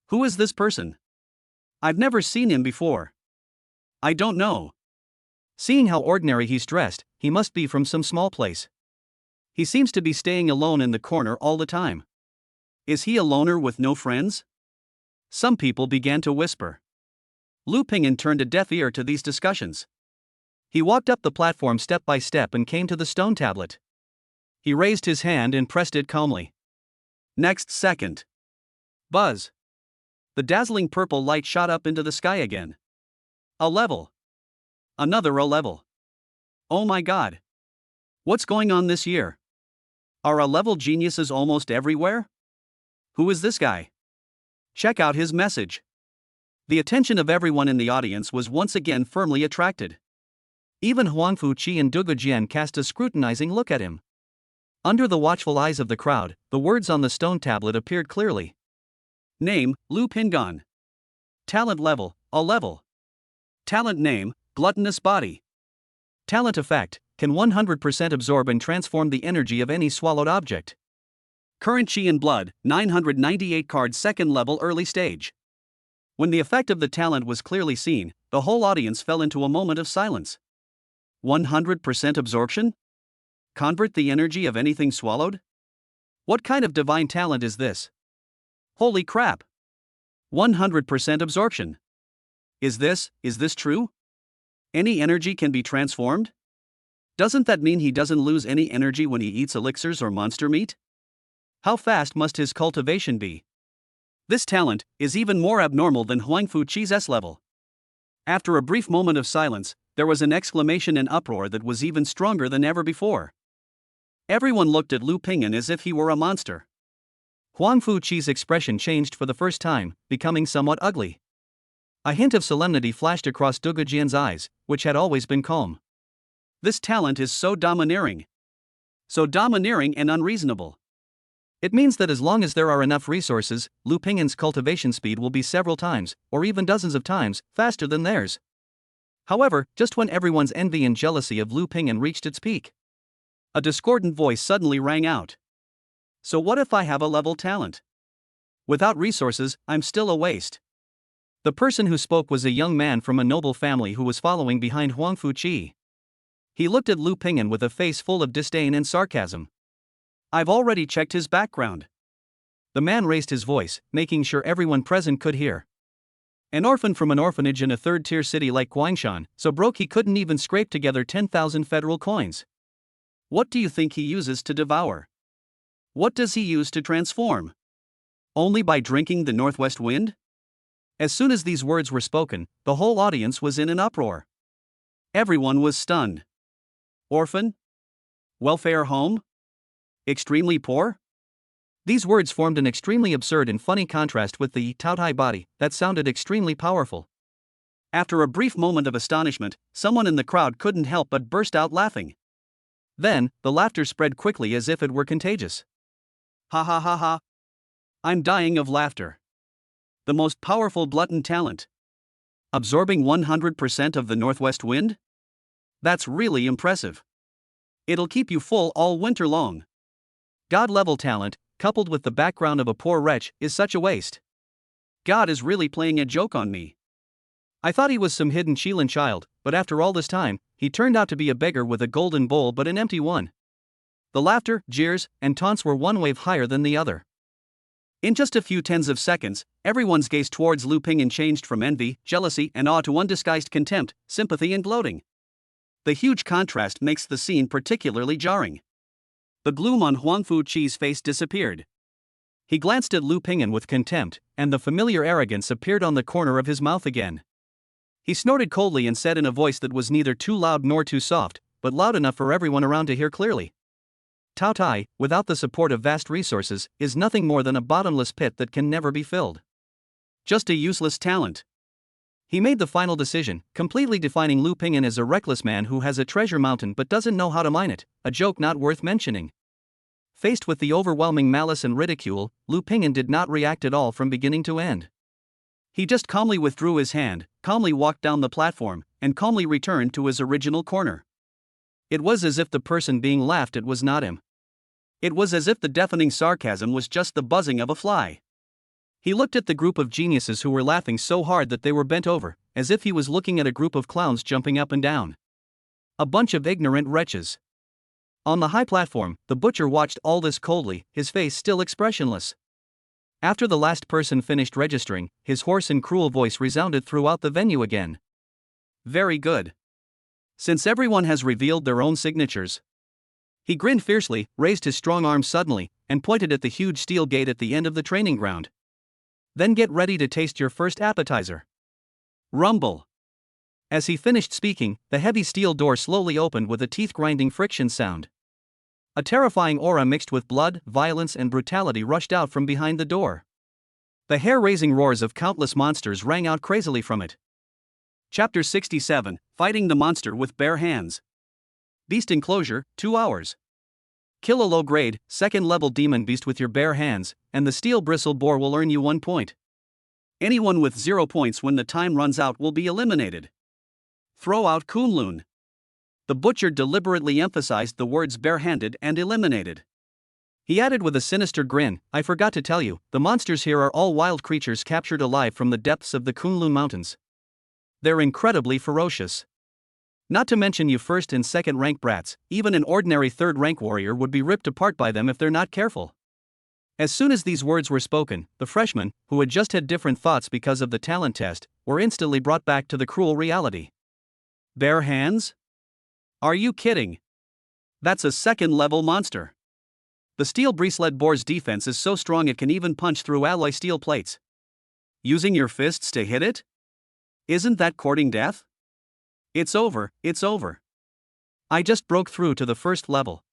Who is this person? I've never seen him before. I don't know. Seeing how ordinary he's dressed, he must be from some small place. He seems to be staying alone in the corner all the time. Is he a loner with no friends? Some people began to whisper. Lu Ping'an turned a deaf ear to these discussions. He walked up the platform step by step and came to the stone tablet. He raised his hand and pressed it calmly. Next second. Buzz. The dazzling purple light shot up into the sky again. A level. Another A level. Oh my god. What's going on this year? Are A level geniuses almost everywhere? Who is this guy? Check out his message. The attention of everyone in the audience was once again firmly attracted. Even Huangfu Qi and Dugu Jian cast a scrutinizing look at him. Under the watchful eyes of the crowd, the words on the stone tablet appeared clearly. Name, Lu Ping'an. Talent level, A level. Talent name, Gluttonous Body. Talent effect, can 100% absorb and transform the energy of any swallowed object. Current Qi in blood, 998 cards second level early stage. When the effect of the talent was clearly seen, the whole audience fell into a moment of silence. 100% absorption? Convert the energy of anything swallowed? What kind of divine talent is this? Holy crap! 100% absorption. Is this true? Any energy can be transformed? Doesn't that mean he doesn't lose any energy when he eats elixirs or monster meat? How fast must his cultivation be? This talent is even more abnormal than Huangfu Qi's S level. After a brief moment of silence, there was an exclamation and uproar that was even stronger than ever before. Everyone looked at Lu Ping'an as if he were a monster. Huangfu Qi's expression changed for the first time, becoming somewhat ugly. A hint of solemnity flashed across Dugu Jian's eyes, which had always been calm. This talent is so domineering and unreasonable. It means that as long as there are enough resources, Lu Ping'an's cultivation speed will be several times, or even dozens of times, faster than theirs. However, just when everyone's envy and jealousy of Lu Ping'an reached its peak, a discordant voice suddenly rang out. So what if I have a level talent? Without resources, I'm still a waste. The person who spoke was a young man from a noble family who was following behind Huangfu Qi. He looked at Lu Ping'an with a face full of disdain and sarcasm. I've already checked his background. The man raised his voice, making sure everyone present could hear. An orphan from an orphanage in a third-tier city like Guangshan, so broke he couldn't even scrape together 10,000 federal coins. What do you think he uses to devour? What does he use to transform? Only by drinking the northwest wind? As soon as these words were spoken, the whole audience was in an uproar. Everyone was stunned. Orphan? Welfare home? Extremely poor? These words formed an extremely absurd and funny contrast with the Taotai body that sounded extremely powerful. After a brief moment of astonishment, someone in the crowd couldn't help but burst out laughing. Then, the laughter spread quickly as if it were contagious. Ha ha ha ha. I'm dying of laughter. The most powerful glutton talent. Absorbing 100% of the northwest wind? That's really impressive. It'll keep you full all winter long. God-level talent, coupled with the background of a poor wretch, is such a waste. God is really playing a joke on me. I thought he was some hidden Qilin child, but after all this time, he turned out to be a beggar with a golden bowl but an empty one. The laughter, jeers, and taunts were one wave higher than the other. In just a few tens of seconds, everyone's gaze towards Lu Ping'an changed from envy, jealousy, and awe to undisguised contempt, sympathy, and gloating. The huge contrast makes the scene particularly jarring. The gloom on Huangfu Qi's face disappeared. He glanced at Lu Ping'an with contempt, and the familiar arrogance appeared on the corner of his mouth again. He snorted coldly and said in a voice that was neither too loud nor too soft, but loud enough for everyone around to hear clearly. Taotai, without the support of vast resources, is nothing more than a bottomless pit that can never be filled. Just a useless talent. He made the final decision, completely defining Lu Ping'an as a reckless man who has a treasure mountain but doesn't know how to mine it, a joke not worth mentioning. Faced with the overwhelming malice and ridicule, Lu Ping'an did not react at all from beginning to end. He just calmly withdrew his hand, calmly walked down the platform, and calmly returned to his original corner. It was as if the person being laughed at was not him. It was as if the deafening sarcasm was just the buzzing of a fly. He looked at the group of geniuses who were laughing so hard that they were bent over, as if he was looking at a group of clowns jumping up and down. A bunch of ignorant wretches. On the high platform, the butcher watched all this coldly, his face still expressionless. After the last person finished registering, his hoarse and cruel voice resounded throughout the venue again. Very good. Since everyone has revealed their own signatures. He grinned fiercely, raised his strong arm suddenly, and pointed at the huge steel gate at the end of the training ground. Then get ready to taste your first appetizer. Rumble. As he finished speaking, the heavy steel door slowly opened with a teeth-grinding friction sound. A terrifying aura mixed with blood, violence, and brutality rushed out from behind the door. The hair-raising roars of countless monsters rang out crazily from it. Chapter 67, Fighting the Monster with Bare Hands. Beast Enclosure, 2 hours. Kill a low-grade, second-level demon beast with your bare hands, and the steel bristle boar will earn you 1 point. Anyone with 0 points when the time runs out will be eliminated. Throw out Kunlun. The butcher deliberately emphasized the words barehanded and eliminated. He added with a sinister grin, I forgot to tell you, the monsters here are all wild creatures captured alive from the depths of the Kunlun Mountains. They're incredibly ferocious. Not to mention you first and second rank brats, even an ordinary third rank warrior would be ripped apart by them if they're not careful. As soon as these words were spoken, the freshmen, who had just had different thoughts because of the talent test, were instantly brought back to the cruel reality. Bare hands? Are you kidding? That's a second-level monster. The steel bracelet boar's defense is so strong it can even punch through alloy steel plates. Using your fists to hit it? Isn't that courting death? It's over, it's over. I just broke through to the first level.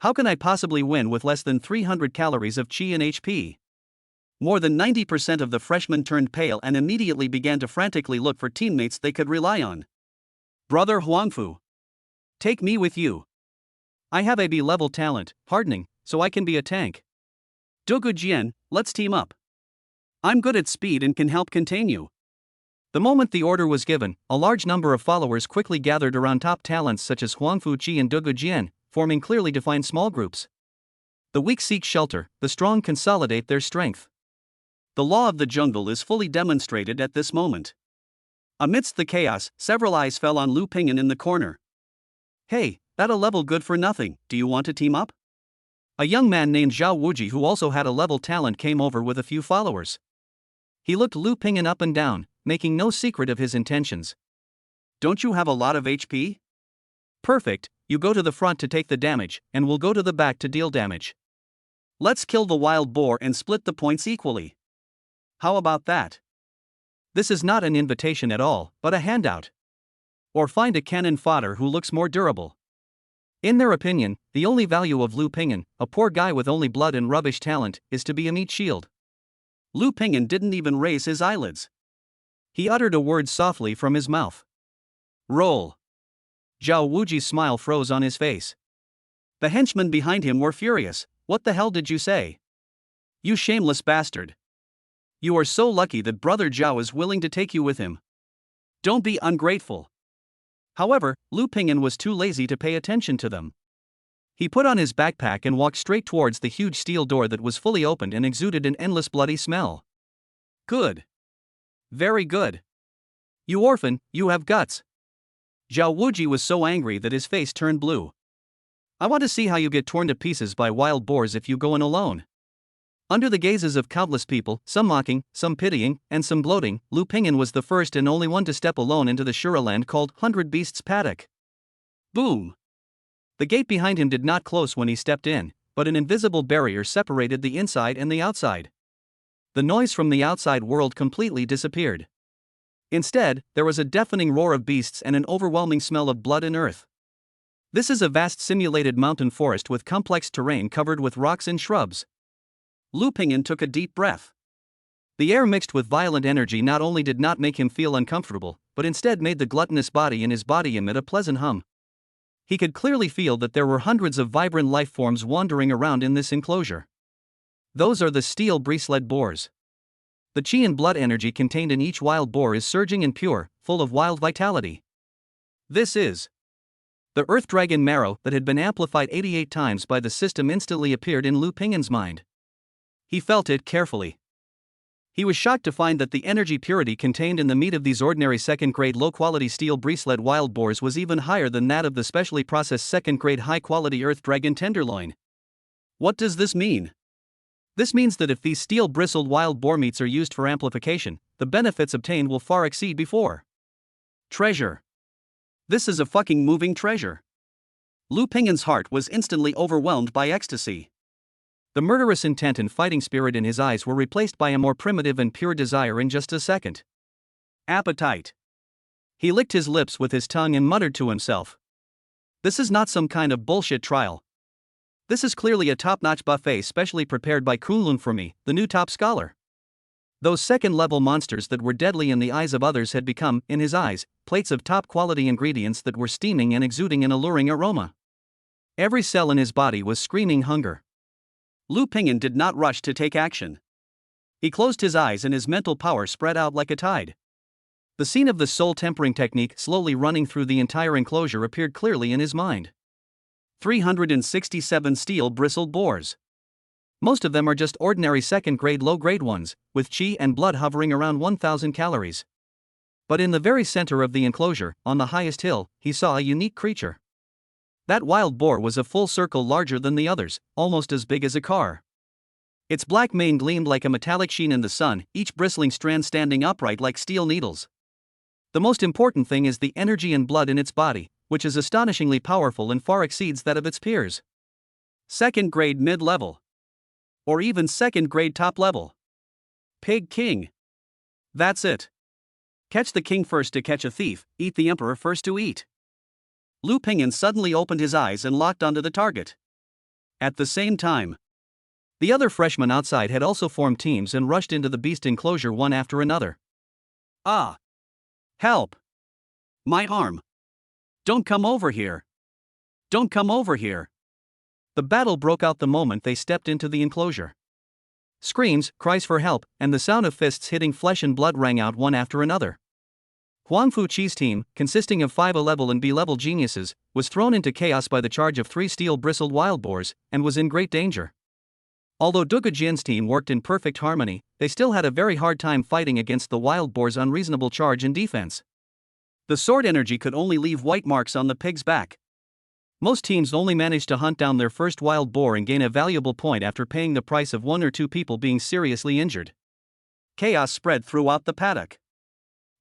How can I possibly win with less than 300 calories of Qi and HP? More than 90% of the freshmen turned pale and immediately began to frantically look for teammates they could rely on. Brother Huangfu, take me with you. I have a B-level talent, hardening, so I can be a tank. Dogu Jian, let's team up. I'm good at speed and can help contain you. The moment the order was given, a large number of followers quickly gathered around top talents such as Huangfu Qi and Dogu Jian, forming clearly defined small groups. The weak seek shelter, the strong consolidate their strength. The law of the jungle is fully demonstrated at this moment. Amidst the chaos, several eyes fell on Lu Ping'an in the corner. Hey, that a level good for nothing, do you want to team up? A young man named Zhao Wuji who also had a level talent came over with a few followers. He looked Lu Ping'an up and down, making no secret of his intentions. Don't you have a lot of HP? Perfect, you go to the front to take the damage, and we'll go to the back to deal damage. Let's kill the wild boar and split the points equally. How about that? This is not an invitation at all, but a handout. Or find a cannon fodder who looks more durable. In their opinion, the only value of Lu Ping'an, a poor guy with only blood and rubbish talent, is to be a meat shield. Lu Ping'an didn't even raise his eyelids. He uttered a word softly from his mouth. Roll. Zhao Wuji's smile froze on his face. The henchmen behind him were furious. What the hell did you say? You shameless bastard. You are so lucky that Brother Zhao is willing to take you with him. Don't be ungrateful. However, Lu Ping'an was too lazy to pay attention to them. He put on his backpack and walked straight towards the huge steel door that was fully opened and exuded an endless bloody smell. Good. Very good. You orphan, you have guts. Zhao Wuji was so angry that his face turned blue. I want to see how you get torn to pieces by wild boars if you go in alone. Under the gazes of countless people, some mocking, some pitying, and some gloating, Lu Ping'an was the first and only one to step alone into the Shura land called 100 Beasts Paddock. Boom! The gate behind him did not close when he stepped in, but an invisible barrier separated the inside and the outside. The noise from the outside world completely disappeared. Instead, there was a deafening roar of beasts and an overwhelming smell of blood and earth. This is a vast simulated mountain forest with complex terrain covered with rocks and shrubs. Lu Ping'an took a deep breath. The air mixed with violent energy not only did not make him feel uncomfortable, but instead made the gluttonous body in his body emit a pleasant hum. He could clearly feel that there were hundreds of vibrant life forms wandering around in this enclosure. Those are the steel bracelet boars. The Qi and blood energy contained in each wild boar is surging and pure, full of wild vitality. This is the Earth Dragon marrow that had been amplified 88 times by the system instantly appeared in Lu Ping'an's mind. He felt it carefully. He was shocked to find that the energy purity contained in the meat of these ordinary second-grade low-quality steel bracelet wild boars was even higher than that of the specially processed second-grade high-quality Earth Dragon tenderloin. What does this mean? This means that if these steel-bristled wild boar meats are used for amplification, the benefits obtained will far exceed before. Treasure. This is a fucking moving treasure. Lu Ping'an's heart was instantly overwhelmed by ecstasy. The murderous intent and fighting spirit in his eyes were replaced by a more primitive and pure desire in just a second. Appetite. He licked his lips with his tongue and muttered to himself. This is not some kind of bullshit trial. This is clearly a top-notch buffet specially prepared by Kunlun for me, the new top scholar. Those second-level monsters that were deadly in the eyes of others had become, in his eyes, plates of top-quality ingredients that were steaming and exuding an alluring aroma. Every cell in his body was screaming hunger. Lu Ping'an did not rush to take action. He closed his eyes and his mental power spread out like a tide. The scene of the soul-tempering technique slowly running through the entire enclosure appeared clearly in his mind. 367 steel-bristled boars. Most of them are just ordinary second-grade low-grade ones, with Qi and blood hovering around 1,000 calories. But in the very center of the enclosure, on the highest hill, he saw a unique creature. That wild boar was a full circle larger than the others, almost as big as a car. Its black mane gleamed like a metallic sheen in the sun, each bristling strand standing upright like steel needles. The most important thing is the energy and blood in its body, which is astonishingly powerful and far exceeds that of its peers. Second grade mid-level. Or even second grade top level. Pig King. That's it. Catch the king first to catch a thief, eat the emperor first to eat. Lu Pingyan suddenly opened his eyes and locked onto the target. At the same time, the other freshmen outside had also formed teams and rushed into the beast enclosure one after another. Ah! Help! My arm! Don't come over here! Don't come over here! The battle broke out the moment they stepped into the enclosure. Screams, cries for help, and the sound of fists hitting flesh and blood rang out one after another. Huang Fuqi's team, consisting of 5 A-level and B-level geniuses, was thrown into chaos by the charge of 3 steel-bristled wild boars, and was in great danger. Although Dugu Jian's team worked in perfect harmony, they still had a very hard time fighting against the wild boar's unreasonable charge and defense. The sword energy could only leave white marks on the pig's back. Most teams only managed to hunt down their first wild boar and gain a valuable point after paying the price of 1 or 2 people being seriously injured. Chaos spread throughout the paddock.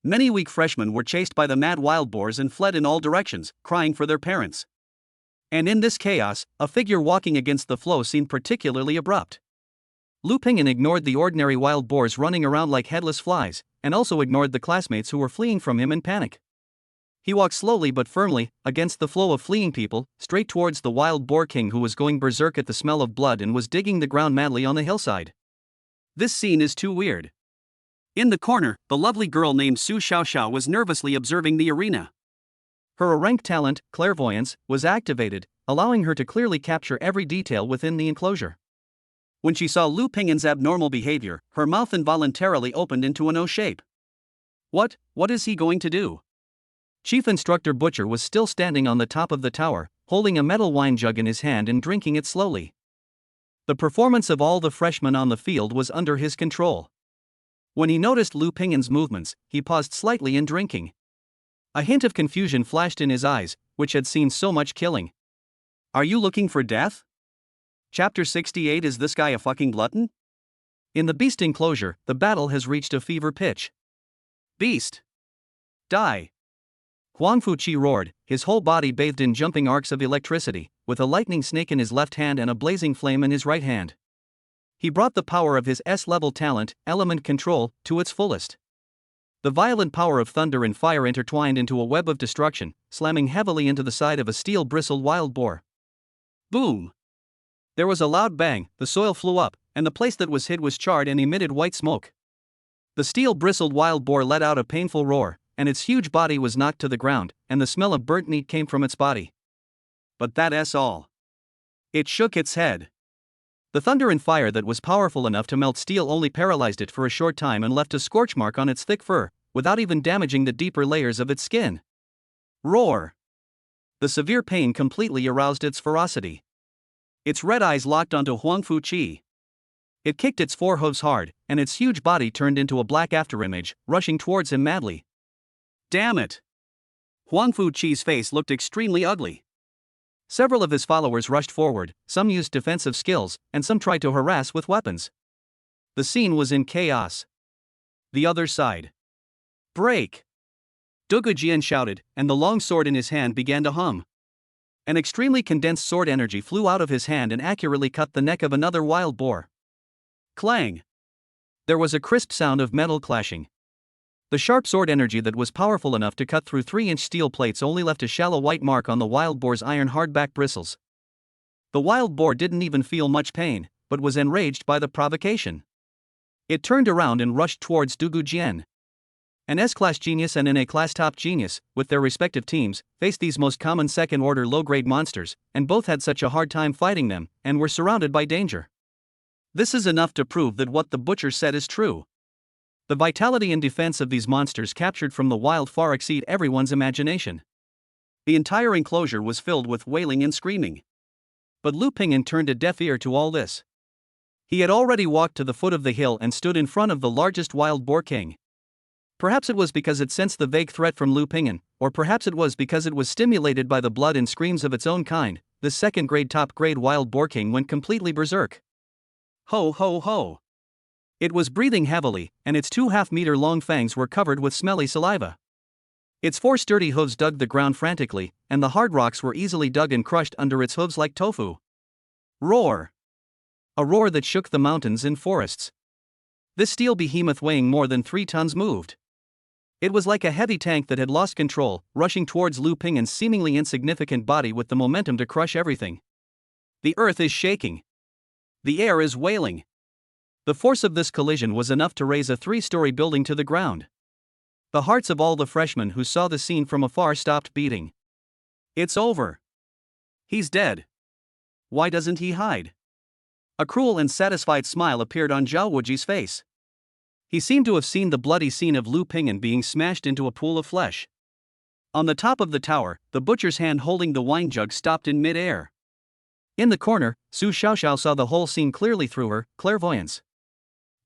Many weak freshmen were chased by the mad wild boars and fled in all directions, crying for their parents. And in this chaos, a figure walking against the flow seemed particularly abrupt. Lu Pingyan ignored the ordinary wild boars running around like headless flies, and also ignored the classmates who were fleeing from him in panic. He walked slowly but firmly, against the flow of fleeing people, straight towards the wild boar king who was going berserk at the smell of blood and was digging the ground madly on the hillside. This scene is too weird. In the corner, the lovely girl named Su Xiaoxiao was nervously observing the arena. Her rank talent, clairvoyance, was activated, allowing her to clearly capture every detail within the enclosure. When she saw Lu Pingyan's abnormal behavior, her mouth involuntarily opened into an O shape. What is he going to do? Chief Instructor Butcher was still standing on the top of the tower, holding a metal wine jug in his hand and drinking it slowly. The performance of all the freshmen on the field was under his control. When he noticed Lu Pingyan's movements, he paused slightly in drinking. A hint of confusion flashed in his eyes, which had seen so much killing. Are you looking for death? Chapter 68. Is this guy a fucking glutton? In the beast enclosure, the battle has reached a fever pitch. Beast! Die! Huang Fuqi roared, his whole body bathed in jumping arcs of electricity, with a lightning snake in his left hand and a blazing flame in his right hand. He brought the power of his S-level talent, element control, to its fullest. The violent power of thunder and fire intertwined into a web of destruction, slamming heavily into the side of a steel-bristled wild boar. Boom! There was a loud bang, the soil flew up, and the place that was hid was charred and emitted white smoke. The steel-bristled wild boar let out a painful roar, and its huge body was knocked to the ground, and the smell of burnt meat came from its body. But that's all. It shook its head. The thunder and fire that was powerful enough to melt steel only paralyzed it for a short time and left a scorch mark on its thick fur, without even damaging the deeper layers of its skin. Roar! The severe pain completely aroused its ferocity. Its red eyes locked onto Huang Fuqi. It kicked its forehooves hard, and its huge body turned into a black afterimage, rushing towards him madly. Damn it! Huang Fuqi's face looked extremely ugly. Several of his followers rushed forward, some used defensive skills, and some tried to harass with weapons. The scene was in chaos. The other side. Break! Dugu Jian shouted, and the long sword in his hand began to hum. An extremely condensed sword energy flew out of his hand and accurately cut the neck of another wild boar. Clang! There was a crisp sound of metal clashing. The sharp sword energy that was powerful enough to cut through 3-inch steel plates only left a shallow white mark on the wild boar's iron hardback bristles. The wild boar didn't even feel much pain, but was enraged by the provocation. It turned around and rushed towards Dugu Jian. An S-class genius and an A-class top genius, with their respective teams, faced these most common second-order low-grade monsters, and both had such a hard time fighting them, and were surrounded by danger. This is enough to prove that what the butcher said is true. The vitality and defense of these monsters captured from the wild far exceed everyone's imagination. The entire enclosure was filled with wailing and screaming. But Lu Pingyan turned a deaf ear to all this. He had already walked to the foot of the hill and stood in front of the largest wild boar king. Perhaps it was because it sensed the vague threat from Lu Pingyan, or perhaps it was because it was stimulated by the blood and screams of its own kind. This second-grade top-grade wild boar king went completely berserk. Ho ho ho! It was breathing heavily, and its 2.5-meter-long fangs were covered with smelly saliva. Its 4 sturdy hooves dug the ground frantically, and the hard rocks were easily dug and crushed under its hooves like tofu. Roar! A roar that shook the mountains and forests. This steel behemoth weighing more than 3 tons moved. It was like a heavy tank that had lost control, rushing towards Lu Pingan's seemingly insignificant body with the momentum to crush everything. The earth is shaking. The air is wailing. The force of this collision was enough to raise a 3-story building to the ground. The hearts of all the freshmen who saw the scene from afar stopped beating. It's over. He's dead. Why doesn't he hide? A cruel and satisfied smile appeared on Zhao Wuji's face. He seemed to have seen the bloody scene of Lu Pingan being smashed into a pool of flesh. On the top of the tower, the butcher's hand holding the wine jug stopped in mid-air. In the corner, Su Xiaoxiao saw the whole scene clearly through her clairvoyance.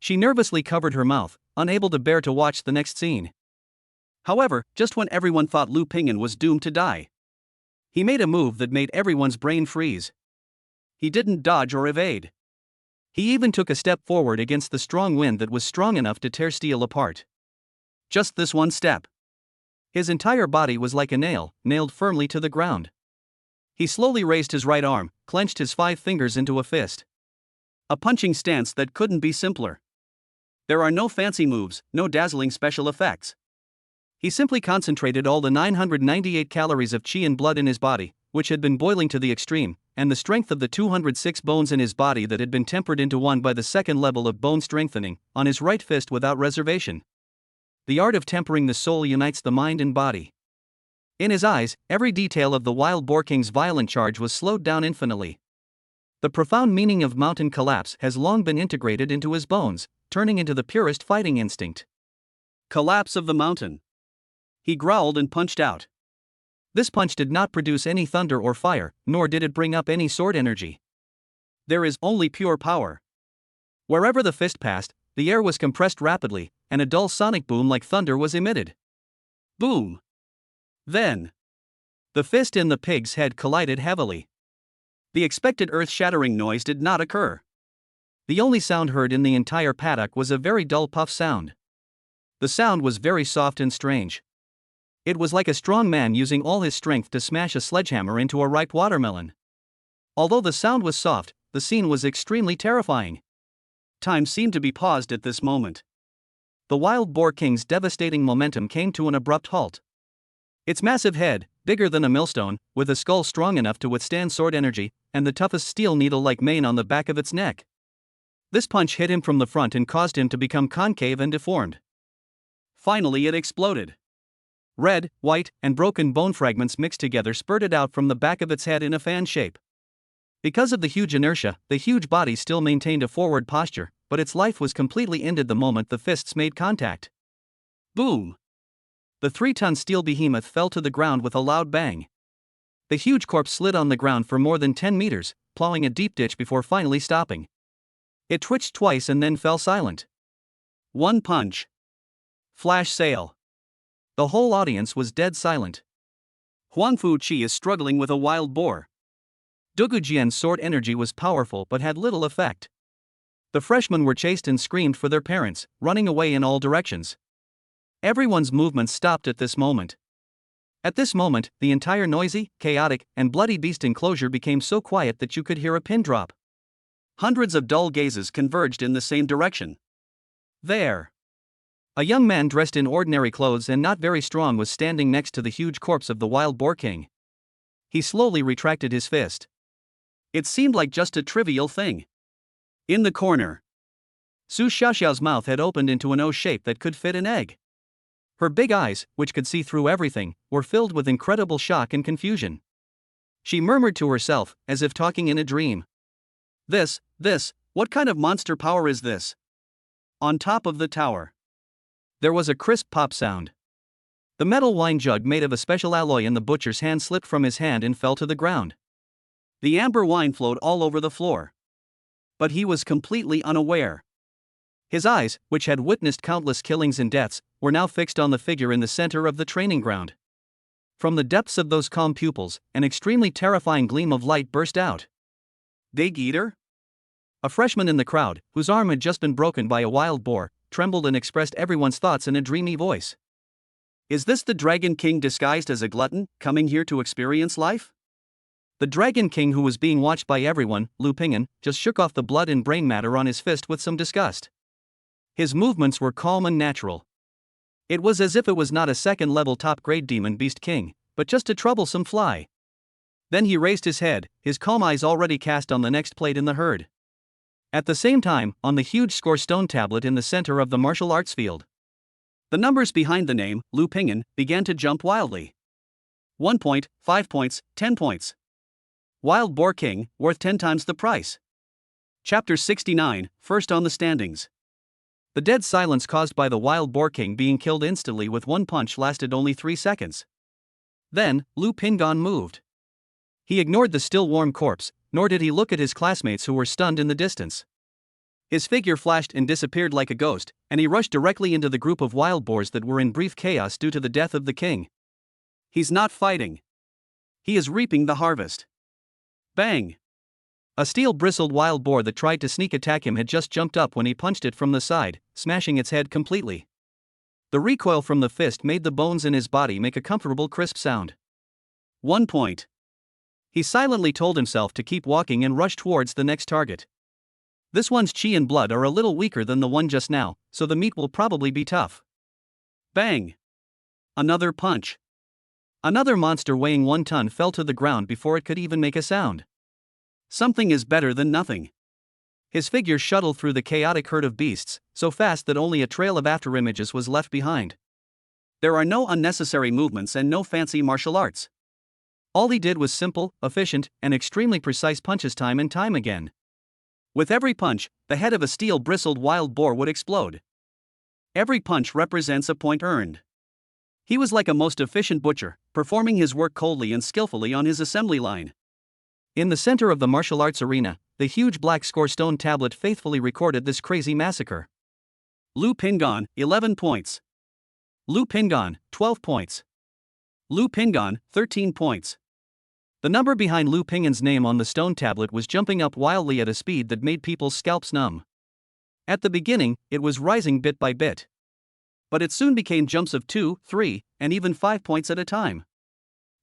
She nervously covered her mouth, unable to bear to watch the next scene. However, just when everyone thought Lu Pingan was doomed to die, he made a move that made everyone's brain freeze. He didn't dodge or evade. He even took a step forward against the strong wind that was strong enough to tear steel apart. Just this one step. His entire body was like a nail, nailed firmly to the ground. He slowly raised his right arm, clenched his 5 fingers into a fist. A punching stance that couldn't be simpler. There are no fancy moves, no dazzling special effects. He simply concentrated all the 998 calories of qi and blood in his body, which had been boiling to the extreme, and the strength of the 206 bones in his body that had been tempered into one by the 2nd level of bone strengthening, on his right fist without reservation. The art of tempering the soul unites the mind and body. In his eyes, every detail of the Wild Boar King's violent charge was slowed down infinitely. The profound meaning of mountain collapse has long been integrated into his bones, turning into the purest fighting instinct. Collapse of the mountain. He growled and punched out. This punch did not produce any thunder or fire, nor did it bring up any sword energy. There is only pure power. Wherever the fist passed, the air was compressed rapidly, and a dull sonic boom like thunder was emitted. Boom! Then, the fist and the pig's head collided heavily. The expected earth-shattering noise did not occur. The only sound heard in the entire paddock was a very dull puff sound. The sound was very soft and strange. It was like a strong man using all his strength to smash a sledgehammer into a ripe watermelon. Although the sound was soft, the scene was extremely terrifying. Time seemed to be paused at this moment. The Wild Boar King's devastating momentum came to an abrupt halt. Its massive head, bigger than a millstone, with a skull strong enough to withstand sword energy, and the toughest steel needle-like mane on the back of its neck. This punch hit him from the front and caused him to become concave and deformed. Finally it exploded. Red, white, and broken bone fragments mixed together spurted out from the back of its head in a fan shape. Because of the huge inertia, the huge body still maintained a forward posture, but its life was completely ended the moment the fists made contact. Boom! The 3-ton steel behemoth fell to the ground with a loud bang. The huge corpse slid on the ground for more than 10 meters, plowing a deep ditch before finally stopping. It twitched twice and then fell silent. One punch. Flash sale. The whole audience was dead silent. Huangfu Qi is struggling with a wild boar. Dugu Jian's sword energy was powerful but had little effect. The freshmen were chased and screamed for their parents, running away in all directions. Everyone's movements stopped at this moment. At this moment, the entire noisy, chaotic, and bloody beast enclosure became so quiet that you could hear a pin drop. Hundreds of dull gazes converged in the same direction. There. A young man dressed in ordinary clothes and not very strong was standing next to the huge corpse of the Wild Boar King. He slowly retracted his fist. It seemed like just a trivial thing. In the corner, Su Xiaoxiao's mouth had opened into an O shape that could fit an egg. Her big eyes, which could see through everything, were filled with incredible shock and confusion. She murmured to herself, as if talking in a dream. This, what kind of monster power is this? On top of the tower. There was a crisp pop sound. The metal wine jug made of a special alloy in the butcher's hand slipped from his hand and fell to the ground. The amber wine flowed all over the floor. But he was completely unaware. His eyes, which had witnessed countless killings and deaths, were now fixed on the figure in the center of the training ground. From the depths of those calm pupils, an extremely terrifying gleam of light burst out. Dig Eater? A freshman in the crowd, whose arm had just been broken by a wild boar, trembled and expressed everyone's thoughts in a dreamy voice. Is this the Dragon King disguised as a glutton, coming here to experience life? The Dragon King, who was being watched by everyone, Lu Ping'an, just shook off the blood and brain matter on his fist with some disgust. His movements were calm and natural. It was as if it was not a second-level top-grade demon beast king, but just a troublesome fly. Then he raised his head, his calm eyes already cast on the next plate in the herd. At the same time, on the huge score stone tablet in the center of the martial arts field, the numbers behind the name, Lu Ping'an, began to jump wildly. 1 point, 5 points, 10 points. Wild Boar King, worth 10 times the price. Chapter 69, first on the standings. The dead silence caused by the Wild Boar King being killed instantly with one punch lasted only 3 seconds. Then, Lu Ping'an moved. He ignored the still warm corpse, nor did he look at his classmates who were stunned in the distance. His figure flashed and disappeared like a ghost, and he rushed directly into the group of wild boars that were in brief chaos due to the death of the king. He's not fighting. He is reaping the harvest. Bang! A steel-bristled wild boar that tried to sneak attack him had just jumped up when he punched it from the side, smashing its head completely. The recoil from the fist made the bones in his body make a comfortable crisp sound. 1 point. He silently told himself to keep walking and rush towards the next target. This one's chi and blood are a little weaker than the one just now, so the meat will probably be tough. Bang! Another punch. Another monster weighing 1 ton fell to the ground before it could even make a sound. Something is better than nothing. His figure shuttled through the chaotic herd of beasts, so fast that only a trail of afterimages was left behind. There are no unnecessary movements and no fancy martial arts. All he did was simple, efficient, and extremely precise punches time and time again. With every punch, the head of a steel-bristled wild boar would explode. Every punch represents a point earned. He was like a most efficient butcher, performing his work coldly and skillfully on his assembly line. In the center of the martial arts arena, the huge black score stone tablet faithfully recorded this crazy massacre. Lu Ping'an, 11 points. Lu Ping'an, 12 points. Lu Ping'an, 13 points. The number behind Lu Ping'an's name on the stone tablet was jumping up wildly at a speed that made people's scalps numb. At the beginning, it was rising bit by bit. But it soon became jumps of 2, 3, and even 5 points at a time.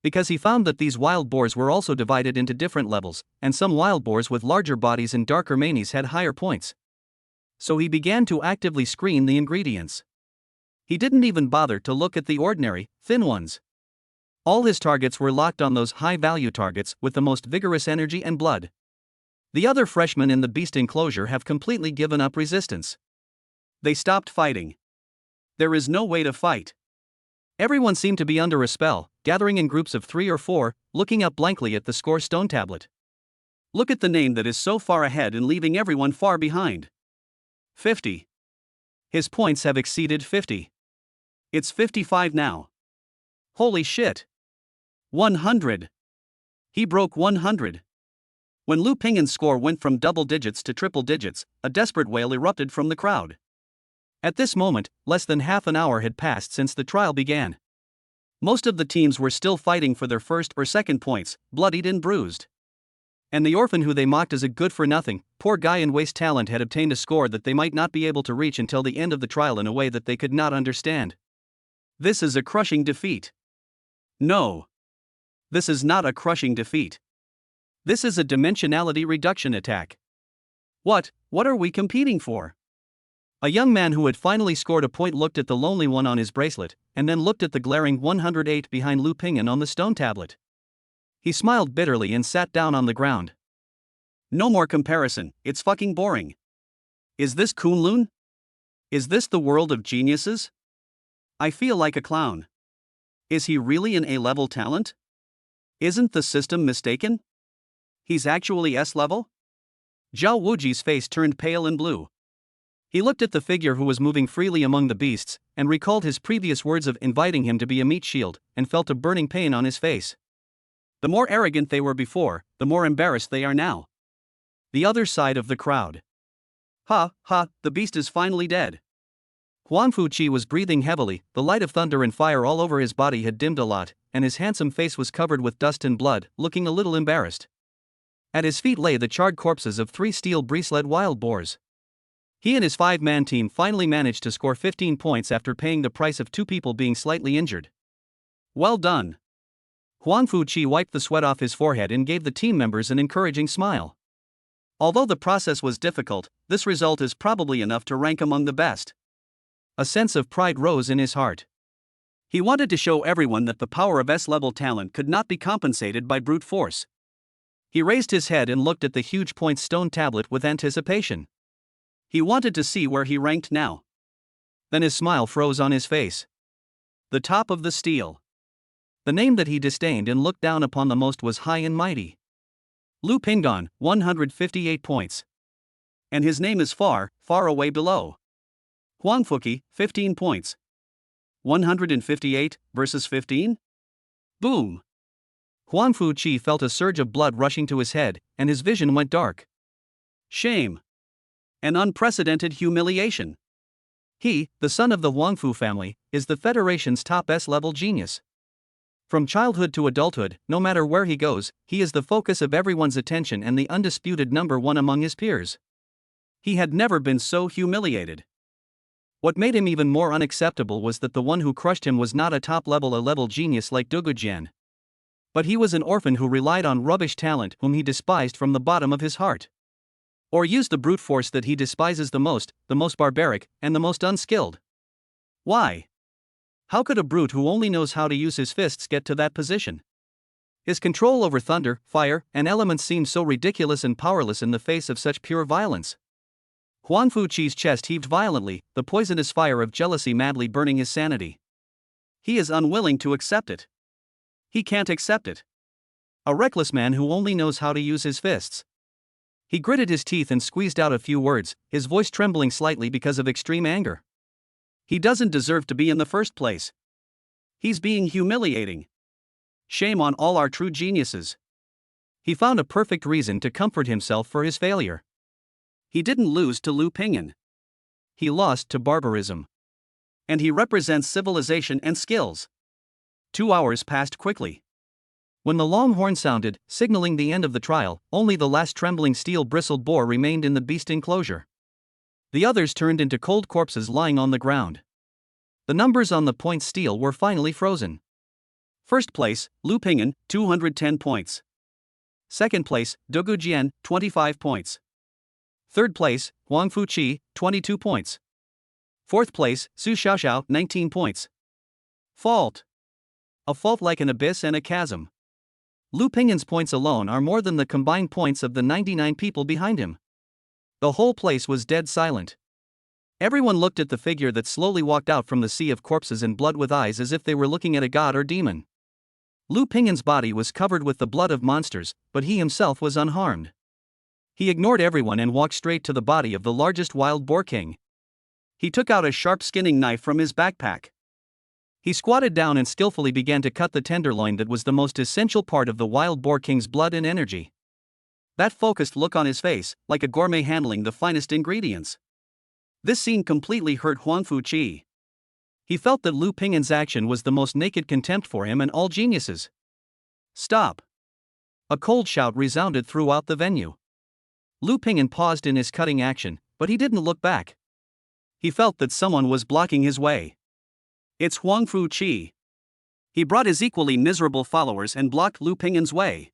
Because he found that these wild boars were also divided into different levels, and some wild boars with larger bodies and darker manes had higher points. So he began to actively screen the ingredients. He didn't even bother to look at the ordinary, thin ones. All his targets were locked on those high-value targets with the most vigorous energy and blood. The other freshmen in the beast enclosure have completely given up resistance. They stopped fighting. There is no way to fight. Everyone seemed to be under a spell, gathering in groups of 3 or 4, looking up blankly at the score stone tablet. Look at the name that is so far ahead and leaving everyone far behind. 50. His points have exceeded 50. It's 55 now. Holy shit. 100. He broke 100. When Lu Ping'an's score went from double digits to triple digits, a desperate wail erupted from the crowd. At this moment, less than half an hour had passed since the trial began. Most of the teams were still fighting for their first or second points, bloodied and bruised. And the orphan who they mocked as a good-for-nothing, poor guy and waste talent had obtained a score that they might not be able to reach until the end of the trial in a way that they could not understand. This is a crushing defeat. No. This is not a crushing defeat. This is a dimensionality reduction attack. What are we competing for? A young man who had finally scored a point looked at the lonely one on his bracelet, and then looked at the glaring 108 behind Lu Ping'an on the stone tablet. He smiled bitterly and sat down on the ground. No more comparison, it's fucking boring. Is this Kunlun? Is this the world of geniuses? I feel like a clown. Is he really an A-level talent? Isn't the system mistaken? He's actually S-level? Zhao Wuji's face turned pale and blue. He looked at the figure who was moving freely among the beasts, and recalled his previous words of inviting him to be a meat shield, and felt a burning pain on his face. The more arrogant they were before, the more embarrassed they are now. The other side of the crowd. The beast is finally dead. Huangfu Qi was breathing heavily, the light of thunder and fire all over his body had dimmed a lot, and his handsome face was covered with dust and blood, looking a little embarrassed. At his feet lay the charred corpses of 3 steel bracelet wild boars. He and his 5-man team finally managed to score 15 points after paying the price of 2 people being slightly injured. Well done. Huangfu Qi wiped the sweat off his forehead and gave the team members an encouraging smile. Although the process was difficult, this result is probably enough to rank among the best. A sense of pride rose in his heart. He wanted to show everyone that the power of S-level talent could not be compensated by brute force. He raised his head and looked at the huge point stone tablet with anticipation. He wanted to see where he ranked now. Then his smile froze on his face. The top of the steel. The name that he disdained and looked down upon the most was high and mighty. Lu Pingon, 158 points. And his name is far, far away below. Huang Fuqi, 15 points. 158 versus 15? Boom! Huangfu Qi felt a surge of blood rushing to his head, and his vision went dark. Shame. An unprecedented humiliation. He, the son of the Huangfu family, is the Federation's top S-level genius. From childhood to adulthood, no matter where he goes, he is the focus of everyone's attention and the undisputed number one among his peers. He had never been so humiliated. What made him even more unacceptable was that the one who crushed him was not a top-level genius like Dugujian. But he was an orphan who relied on rubbish talent whom he despised from the bottom of his heart. Or used the brute force that he despises the most barbaric, and the most unskilled. Why? How could a brute who only knows how to use his fists get to that position? His control over thunder, fire, and elements seemed so ridiculous and powerless in the face of such pure violence. Huangfu Qi's chest heaved violently, the poisonous fire of jealousy madly burning his sanity. He is unwilling to accept it. He can't accept it. A reckless man who only knows how to use his fists. He gritted his teeth and squeezed out a few words, his voice trembling slightly because of extreme anger. He doesn't deserve to be in the first place. He's being humiliating. Shame on all our true geniuses. He found a perfect reason to comfort himself for his failure. He didn't lose to Lu Pingon. He lost to barbarism. And he represents civilization and skills. 2 hours passed quickly. When the long horn sounded, signaling the end of the trial, only the last trembling steel-bristled boar remained in the beast enclosure. The others turned into cold corpses lying on the ground. The numbers on the point steel were finally frozen. First place, Lu Pingon, 210 points. Second place, Dugujian, 25 points. Third place, Huangfu Qi, 22 points. Fourth place, Su Xiaoxiao, 19 points. Fault. A fault like an abyss and a chasm. Lu Pingon's points alone are more than the combined points of the 99 people behind him. The whole place was dead silent. Everyone looked at the figure that slowly walked out from the sea of corpses and blood with eyes as if they were looking at a god or demon. Lu Pingon's body was covered with the blood of monsters, but he himself was unharmed. He ignored everyone and walked straight to the body of the largest wild boar king. He took out a sharp skinning knife from his backpack. He squatted down and skillfully began to cut the tenderloin that was the most essential part of the wild boar king's blood and energy. That focused look on his face, like a gourmet handling the finest ingredients. This scene completely hurt Huangfu Qi. He felt that Lu Pingon's action was the most naked contempt for him and all geniuses. Stop! A cold shout resounded throughout the venue. Lu Pingon paused in his cutting action, but he didn't look back. He felt that someone was blocking his way. It's Huangfu Qi. He brought his equally miserable followers and blocked Lu Pingon's way.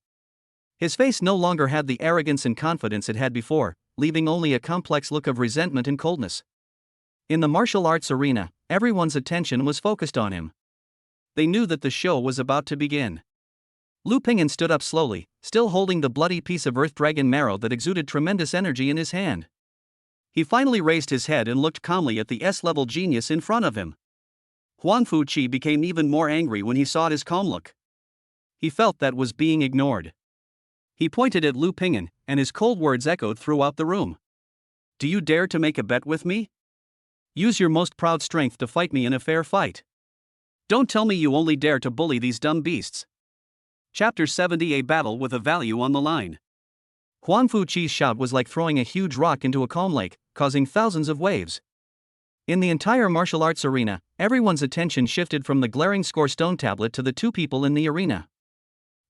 His face no longer had the arrogance and confidence it had before, leaving only a complex look of resentment and coldness. In the martial arts arena, everyone's attention was focused on him. They knew that the show was about to begin. Lu Pingon stood up slowly, still holding the bloody piece of earth dragon marrow that exuded tremendous energy in his hand. He finally raised his head and looked calmly at the S-level genius in front of him. Huangfu Qi became even more angry when he saw his calm look. He felt that was being ignored. He pointed at Lu Pingon, and his cold words echoed throughout the room. Do you dare to make a bet with me? Use your most proud strength to fight me in a fair fight. Don't tell me you only dare to bully these dumb beasts. Chapter 70: A battle with a value on the line. Huangfu Qi's shout was like throwing a huge rock into a calm lake, causing thousands of waves. In the entire martial arts arena, everyone's attention shifted from the glaring score stone tablet to the two people in the arena.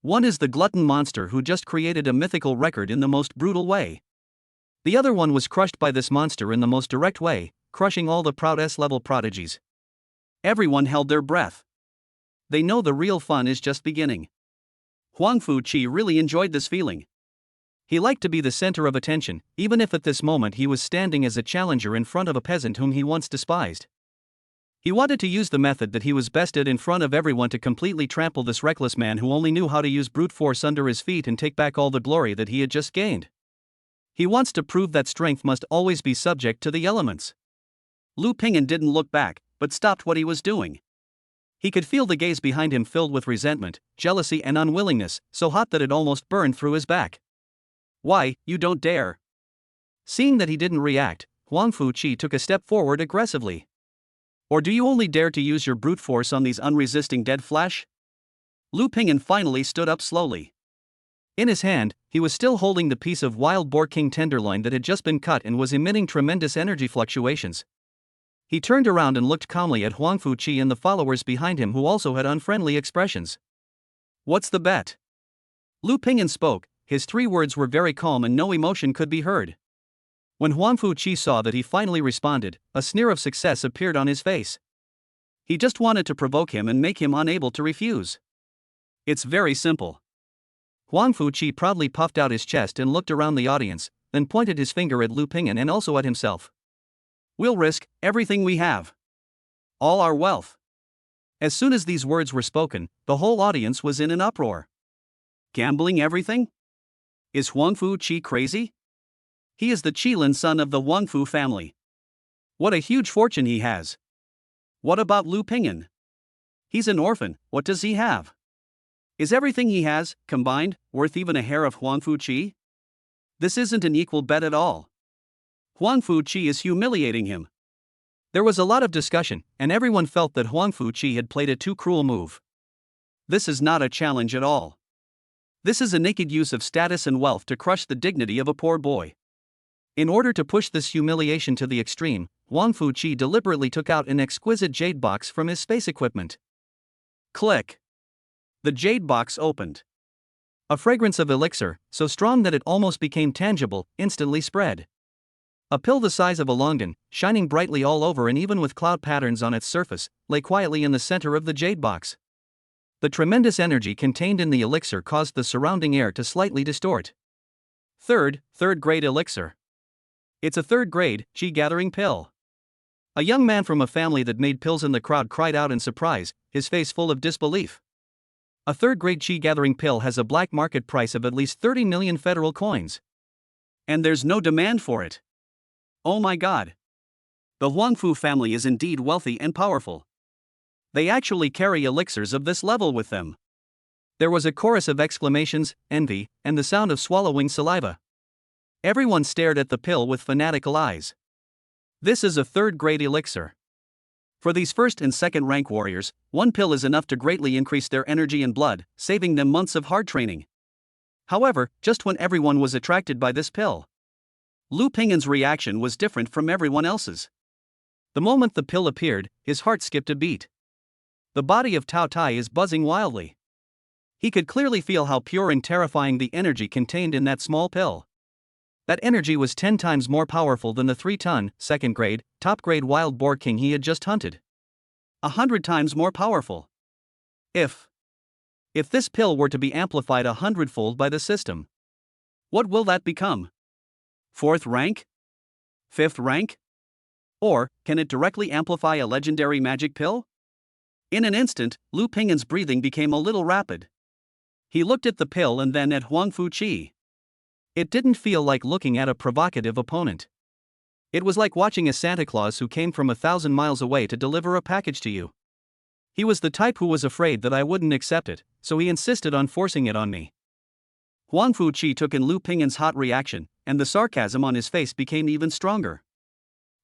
One is the glutton monster who just created a mythical record in the most brutal way. The other one was crushed by this monster in the most direct way, crushing all the proud S-level prodigies. Everyone held their breath. They know the real fun is just beginning. Huangfu Qi really enjoyed this feeling. He liked to be the center of attention, even if at this moment he was standing as a challenger in front of a peasant whom he once despised. He wanted to use the method that he was best at in front of everyone to completely trample this reckless man who only knew how to use brute force under his feet and take back all the glory that he had just gained. He wants to prove that strength must always be subject to the elements. Lu Ping'an didn't look back, but stopped what he was doing. He could feel the gaze behind him filled with resentment, jealousy and unwillingness, so hot that it almost burned through his back. "Why, you don't dare." Seeing that he didn't react, Huangfu Qi took a step forward aggressively. "Or do you only dare to use your brute force on these unresisting dead flesh?" Lu Ping'an finally stood up slowly. In his hand, he was still holding the piece of wild boar king tenderloin that had just been cut and was emitting tremendous energy fluctuations. He turned around and looked calmly at Huangfu Qi and the followers behind him who also had unfriendly expressions. "What's the bet?" Lu Ping'an spoke. His 3 words were very calm and no emotion could be heard. When Huangfu Qi saw that he finally responded, a sneer of success appeared on his face. He just wanted to provoke him and make him unable to refuse. "It's very simple." Huangfu Qi proudly puffed out his chest and looked around the audience, then pointed his finger at Lu Ping'an and also at himself. "We'll risk everything we have. All our wealth." As soon as these words were spoken, the whole audience was in an uproar. Gambling everything? Is Huangfu Qi crazy? He is the Qilin son of the Huangfu family. What a huge fortune he has. What about Lu Ping'an? He's an orphan, what does he have? Is everything he has, combined, worth even a hair of Huangfu Qi? This isn't an equal bet at all. Huangfu Qi is humiliating him. There was a lot of discussion, and everyone felt that Huangfu Qi had played a too cruel move. This is not a challenge at all. This is a naked use of status and wealth to crush the dignity of a poor boy. In order to push this humiliation to the extreme, Huangfu Qi deliberately took out an exquisite jade box from his space equipment. Click. The jade box opened. A fragrance of elixir, so strong that it almost became tangible, instantly spread. A pill the size of a longdan, shining brightly all over and even with cloud patterns on its surface, lay quietly in the center of the jade box. The tremendous energy contained in the elixir caused the surrounding air to slightly distort. Third grade elixir. It's a 3rd grade, Qi-gathering pill. A young man from a family that made pills in the crowd cried out in surprise, his face full of disbelief. A 3rd grade Qi-gathering pill has a black market price of at least 30 million federal coins. And there's no demand for it. Oh my god. The Huangfu family is indeed wealthy and powerful. They actually carry elixirs of this level with them. There was a chorus of exclamations, envy, and the sound of swallowing saliva. Everyone stared at the pill with fanatical eyes. This is a 3rd grade elixir. For these 1st and 2nd rank warriors, one pill is enough to greatly increase their energy and blood, saving them months of hard training. However, just when everyone was attracted by this pill, Lu Ping'an's reaction was different from everyone else's. The moment the pill appeared, his heart skipped a beat. The body of Tao Tai is buzzing wildly. He could clearly feel how pure and terrifying the energy contained in that small pill. That energy was 10 times more powerful than the 3-ton, 2nd grade, top grade wild boar king he had just hunted. 100 times more powerful. If this pill were to be amplified 100-fold by the system, what will that become? 4th rank? 5th rank? Or, can it directly amplify a legendary magic pill? In an instant, Lu Ping'an's breathing became a little rapid. He looked at the pill and then at Huangfu Qi. It didn't feel like looking at a provocative opponent. It was like watching a Santa Claus who came from 1,000 miles away to deliver a package to you. He was the type who was afraid that I wouldn't accept it, so he insisted on forcing it on me. Huangfu Qi took in Lu Ping'an's hot reaction, and the sarcasm on his face became even stronger.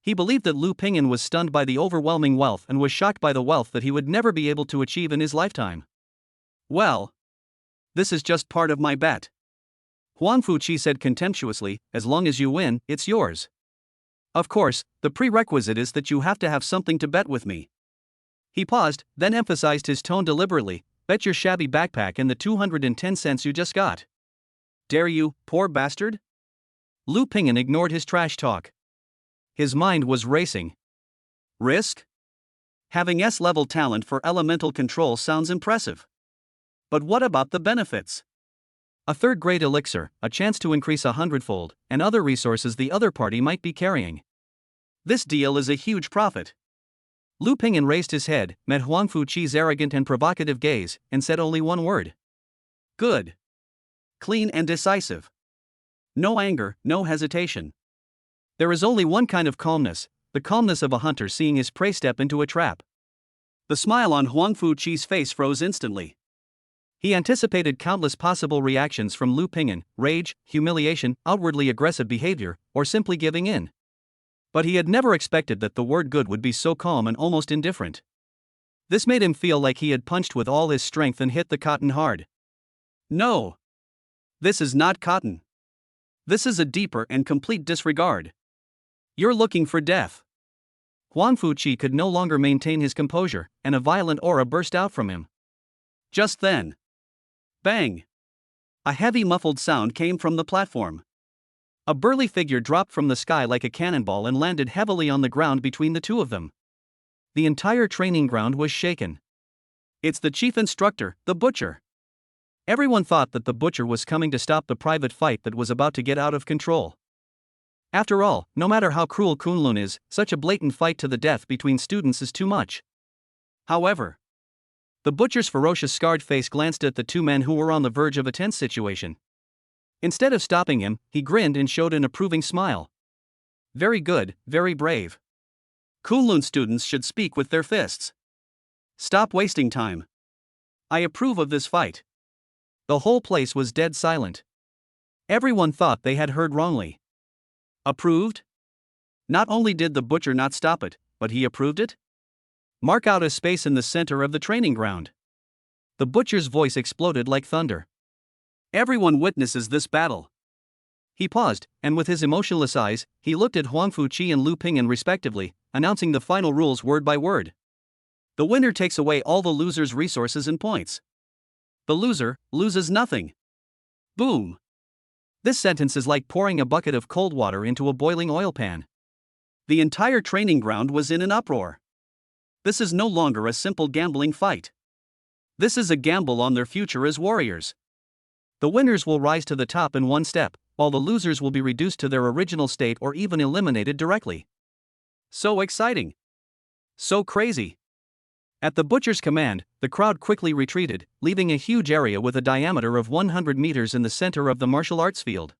He believed that Lu Ping'an was stunned by the overwhelming wealth and was shocked by the wealth that he would never be able to achieve in his lifetime. Well, this is just part of my bet. Huangfu Qi said contemptuously, as long as you win, it's yours. Of course, the prerequisite is that you have to have something to bet with me. He paused, then emphasized his tone deliberately, Bet your shabby backpack and the 210 cents you just got. Dare you, poor bastard? Lu Ping'an ignored his trash talk. His mind was racing. Risk? Having S-level talent for elemental control sounds impressive. But what about the benefits? A third-grade elixir, a chance to increase 100-fold, and other resources the other party might be carrying. This deal is a huge profit. Lu Ping'an raised his head, met Huang Fuqi's arrogant and provocative gaze, and said only one word. Good. Clean and decisive. No anger, no hesitation. There is only one kind of calmness, the calmness of a hunter seeing his prey step into a trap. The smile on Huang Fuqi's face froze instantly. He anticipated countless possible reactions from Lu Ping'an: rage, humiliation, outwardly aggressive behavior, or simply giving in. But he had never expected that the word good would be so calm and almost indifferent. This made him feel like he had punched with all his strength and hit the cotton hard. No. This is not cotton. This is a deeper and complete disregard. You're looking for death. Huang Fuqi could no longer maintain his composure, and a violent aura burst out from him. Just then. Bang! A heavy muffled sound came from the platform. A burly figure dropped from the sky like a cannonball and landed heavily on the ground between the two of them. The entire training ground was shaken. It's the chief instructor, the butcher. Everyone thought that the butcher was coming to stop the private fight that was about to get out of control. After all, no matter how cruel Kunlun is, such a blatant fight to the death between students is too much. However, the butcher's ferocious scarred face glanced at the two men who were on the verge of a tense situation. Instead of stopping him, he grinned and showed an approving smile. Very good, very brave. Kunlun students should speak with their fists. Stop wasting time. I approve of this fight. The whole place was dead silent. Everyone thought they had heard wrongly. Approved? Not only did the butcher not stop it, but he approved it? Mark out a space in the center of the training ground. The butcher's voice exploded like thunder. Everyone witnesses this battle. He paused, and with his emotionless eyes, he looked at Huang Fuqi and Lu Ping'an respectively, announcing the final rules word by word. The winner takes away all the loser's resources and points. The loser loses nothing. Boom. This sentence is like pouring a bucket of cold water into a boiling oil pan. The entire training ground was in an uproar. This is no longer a simple gambling fight. This is a gamble on their future as warriors. The winners will rise to the top in one step, while the losers will be reduced to their original state or even eliminated directly. So exciting. So crazy. At the butcher's command, the crowd quickly retreated, leaving a huge area with a diameter of 100 meters in the center of the martial arts field.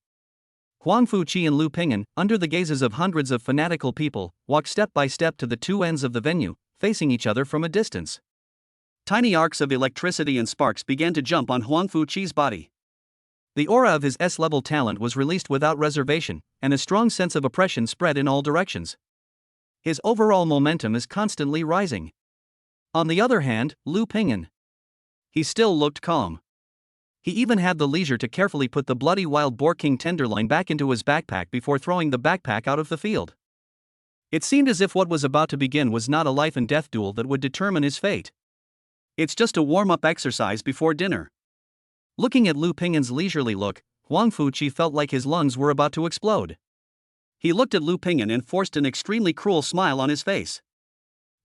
Huang Fuqi and Lu Ping'an, under the gazes of hundreds of fanatical people, walked step by step to the two ends of the venue, facing each other from a distance. Tiny arcs of electricity and sparks began to jump on Huang Fuqi's body. The aura of his S-level talent was released without reservation, and a strong sense of oppression spread in all directions. His overall momentum is constantly rising. On the other hand, Lu Ping'an. He still looked calm. He even had the leisure to carefully put the bloody wild boar king tenderloin back into his backpack before throwing the backpack out of the field. It seemed as if what was about to begin was not a life and death duel that would determine his fate. It's just a warm-up exercise before dinner. Looking at Lu Ping'an's leisurely look, Huang Fuqi felt like his lungs were about to explode. He looked at Lu Ping'an and forced an extremely cruel smile on his face.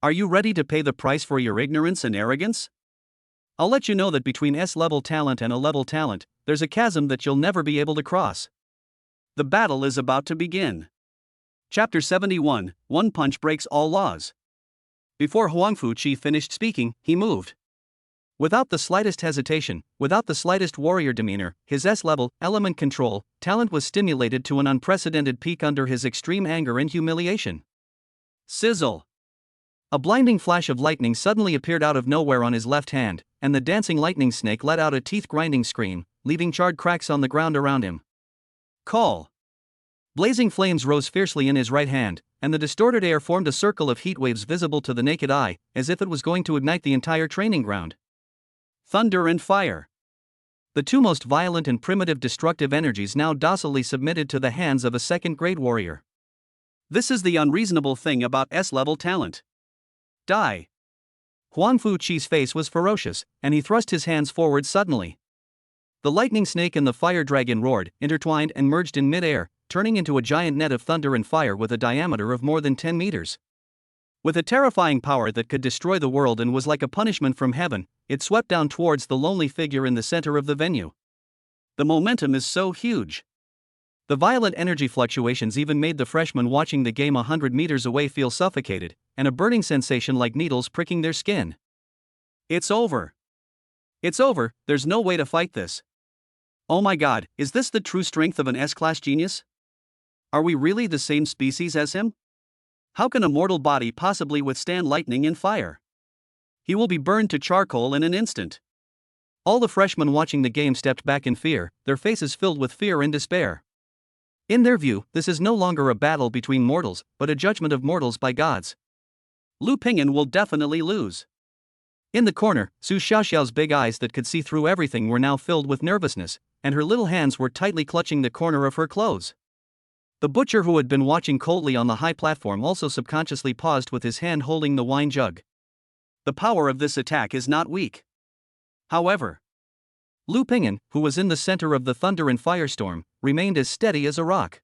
Are you ready to pay the price for your ignorance and arrogance? I'll let you know that between S-level talent and A-level talent, there's a chasm that you'll never be able to cross. The battle is about to begin. Chapter 71, One Punch Breaks All Laws. Before Huang Fuqi finished speaking, he moved. Without the slightest hesitation, without the slightest warrior demeanor, his S-level, element control, talent was stimulated to an unprecedented peak under his extreme anger and humiliation. Sizzle! A blinding flash of lightning suddenly appeared out of nowhere on his left hand, and the dancing lightning snake let out a teeth-grinding scream, leaving charred cracks on the ground around him. Call! Blazing flames rose fiercely in his right hand, and the distorted air formed a circle of heat waves visible to the naked eye, as if it was going to ignite the entire training ground. Thunder and fire. The two most violent and primitive destructive energies now docilely submitted to the hands of a second-grade warrior. This is the unreasonable thing about S-level talent. Die. Huangfu Qi's face was ferocious, and he thrust his hands forward suddenly. The lightning snake and the fire dragon roared, intertwined and merged in mid-air, turning into a giant net of thunder and fire with a diameter of more than 10 meters. With a terrifying power that could destroy the world and was like a punishment from heaven, it swept down towards the lonely figure in the center of the venue. The momentum is so huge. The violent energy fluctuations even made the freshmen watching the game 100 meters away feel suffocated, and a burning sensation like needles pricking their skin. It's over. It's over, there's no way to fight this. Oh my god, is this the true strength of an S-class genius? Are we really the same species as him? How can a mortal body possibly withstand lightning and fire? He will be burned to charcoal in an instant. All the freshmen watching the game stepped back in fear, their faces filled with fear and despair. In their view, this is no longer a battle between mortals, but a judgment of mortals by gods. Lu Ping'an will definitely lose. In the corner, Su Xiaoxiao's big eyes that could see through everything were now filled with nervousness, and her little hands were tightly clutching the corner of her clothes. The butcher who had been watching coldly on the high platform also subconsciously paused with his hand holding the wine jug. The power of this attack is not weak. However, Lu Ping'an, who was in the center of the thunder and firestorm, remained as steady as a rock.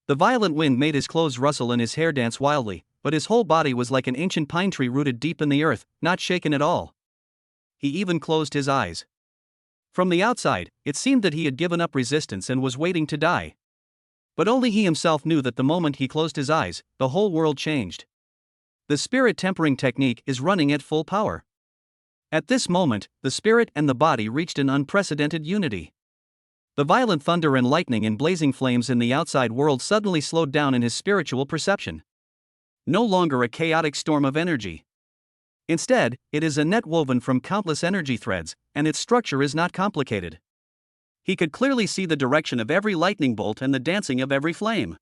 The violent wind made his clothes rustle and his hair dance wildly, but his whole body was like an ancient pine tree rooted deep in the earth, not shaken at all. He even closed his eyes. From the outside, it seemed that he had given up resistance and was waiting to die. But only he himself knew that the moment he closed his eyes, the whole world changed. The spirit tempering technique is running at full power. At this moment, the spirit and the body reached an unprecedented unity. The violent thunder and lightning and blazing flames in the outside world suddenly slowed down in his spiritual perception. No longer a chaotic storm of energy. Instead, it is a net woven from countless energy threads, and its structure is not complicated. He could clearly see the direction of every lightning bolt and the dancing of every flame.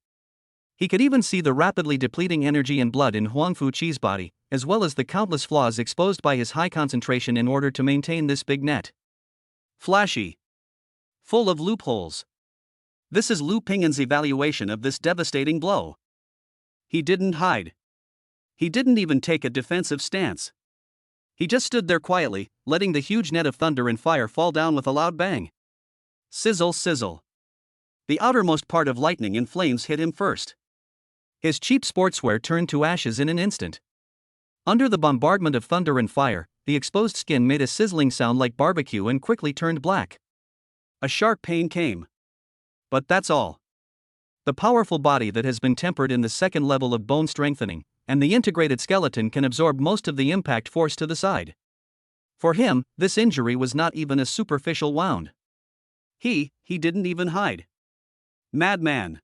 He could even see the rapidly depleting energy and blood in Huangfu Qi's body, as well as the countless flaws exposed by his high concentration in order to maintain this big net. Flashy. Full of loopholes. This is Lu Ping'an's evaluation of this devastating blow. He didn't hide. He didn't even take a defensive stance. He just stood there quietly, letting the huge net of thunder and fire fall down with a loud bang. Sizzle, sizzle. The outermost part of lightning and flames hit him first. His cheap sportswear turned to ashes in an instant. Under the bombardment of thunder and fire, the exposed skin made a sizzling sound like barbecue and quickly turned black. A sharp pain came. But that's all. The powerful body that has been tempered in the second level of bone strengthening, and the integrated skeleton can absorb most of the impact force to the side. For him, this injury was not even a superficial wound. He didn't even hide. Madman.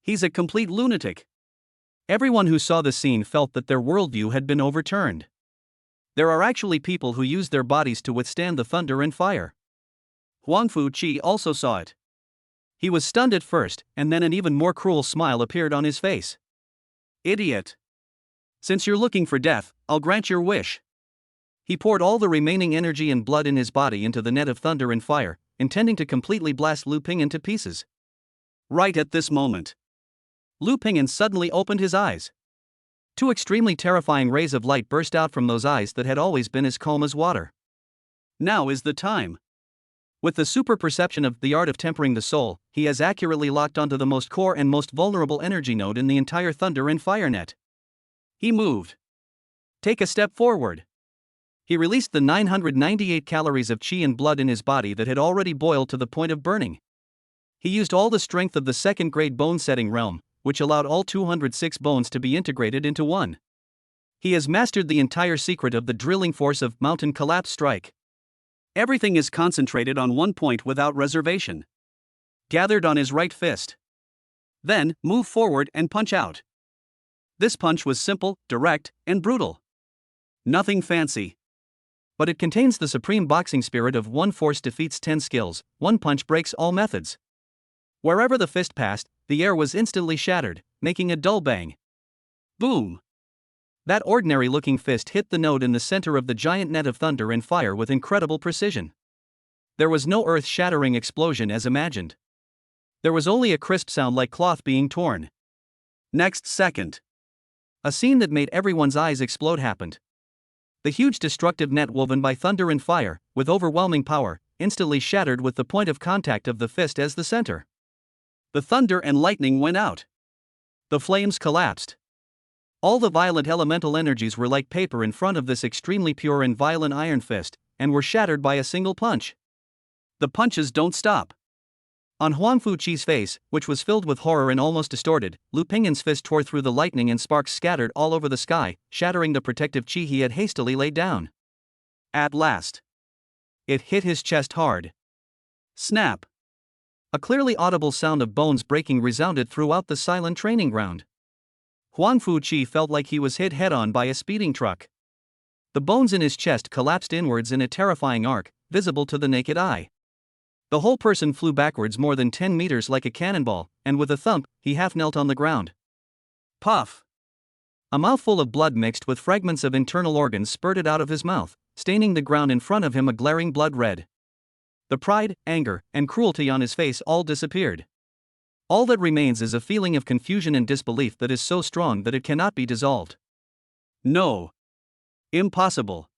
He's a complete lunatic. Everyone who saw the scene felt that their worldview had been overturned. There are actually people who use their bodies to withstand the thunder and fire. Huangfu Qi also saw it. He was stunned at first, and then an even more cruel smile appeared on his face. Idiot. Since you're looking for death, I'll grant your wish. He poured all the remaining energy and blood in his body into the net of thunder and fire, intending to completely blast Lu Ping'an to pieces. Right at this moment, Lu Ping'an suddenly opened his eyes. Two extremely terrifying rays of light burst out from those eyes that had always been as calm as water. Now is the time. With the super perception of the art of tempering the soul, he has accurately locked onto the most core and most vulnerable energy node in the entire thunder and fire net. He moved. Take a step forward. He released the 998 calories of qi and blood in his body that had already boiled to the point of burning. He used all the strength of the second-grade bone-setting realm, which allowed all 206 bones to be integrated into one. He has mastered the entire secret of the drilling force of mountain collapse strike. Everything is concentrated on one point without reservation. Gathered on his right fist. Then, move forward and punch out. This punch was simple, direct, and brutal. Nothing fancy. But it contains the supreme boxing spirit of one force defeats 10 skills, one punch breaks all methods. Wherever the fist passed, the air was instantly shattered, making a dull bang. Boom! That ordinary-looking fist hit the node in the center of the giant net of thunder and fire with incredible precision. There was no earth-shattering explosion as imagined. There was only a crisp sound like cloth being torn. Next second, a scene that made everyone's eyes explode happened. The huge destructive net woven by thunder and fire, with overwhelming power, instantly shattered with the point of contact of the fist as the center. The thunder and lightning went out. The flames collapsed. All the violent elemental energies were like paper in front of this extremely pure and violent iron fist, and were shattered by a single punch. The punches don't stop. On Huang Fuqi's face, which was filled with horror and almost distorted, Lu Pingyan's fist tore through the lightning and sparks scattered all over the sky, shattering the protective qi he had hastily laid down. At last, it hit his chest hard. Snap! A clearly audible sound of bones breaking resounded throughout the silent training ground. Huang Fuqi felt like he was hit head-on by a speeding truck. The bones in his chest collapsed inwards in a terrifying arc, visible to the naked eye. The whole person flew backwards more than 10 meters like a cannonball, and with a thump, he half knelt on the ground. Puff! A mouthful of blood mixed with fragments of internal organs spurted out of his mouth, staining the ground in front of him a glaring blood red. The pride, anger, and cruelty on his face all disappeared. All that remains is a feeling of confusion and disbelief that is so strong that it cannot be dissolved. No. Impossible.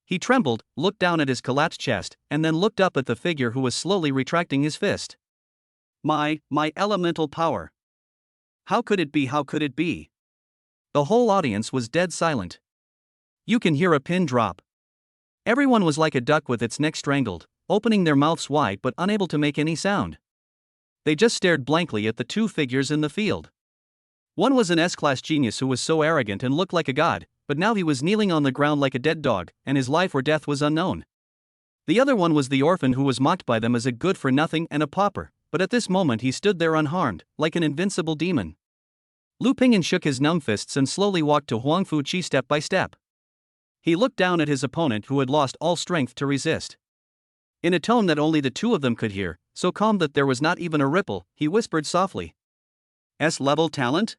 He trembled, looked down at his collapsed chest, and then looked up at the figure who was slowly retracting his fist. My elemental power. How could it be? How could it be? The whole audience was dead silent. You can hear a pin drop. Everyone was like a duck with its neck strangled, opening their mouths wide but unable to make any sound. They just stared blankly at the two figures in the field. One was an S-class genius who was so arrogant and looked like a god, but now he was kneeling on the ground like a dead dog, and his life or death was unknown. The other one was the orphan who was mocked by them as a good-for-nothing and a pauper, but at this moment he stood there unharmed, like an invincible demon. Lu Pingyan shook his numb fists and slowly walked to Huang Fuqi step by step. He looked down at his opponent who had lost all strength to resist. In a tone that only the two of them could hear, so calm that there was not even a ripple, he whispered softly. S-level talent?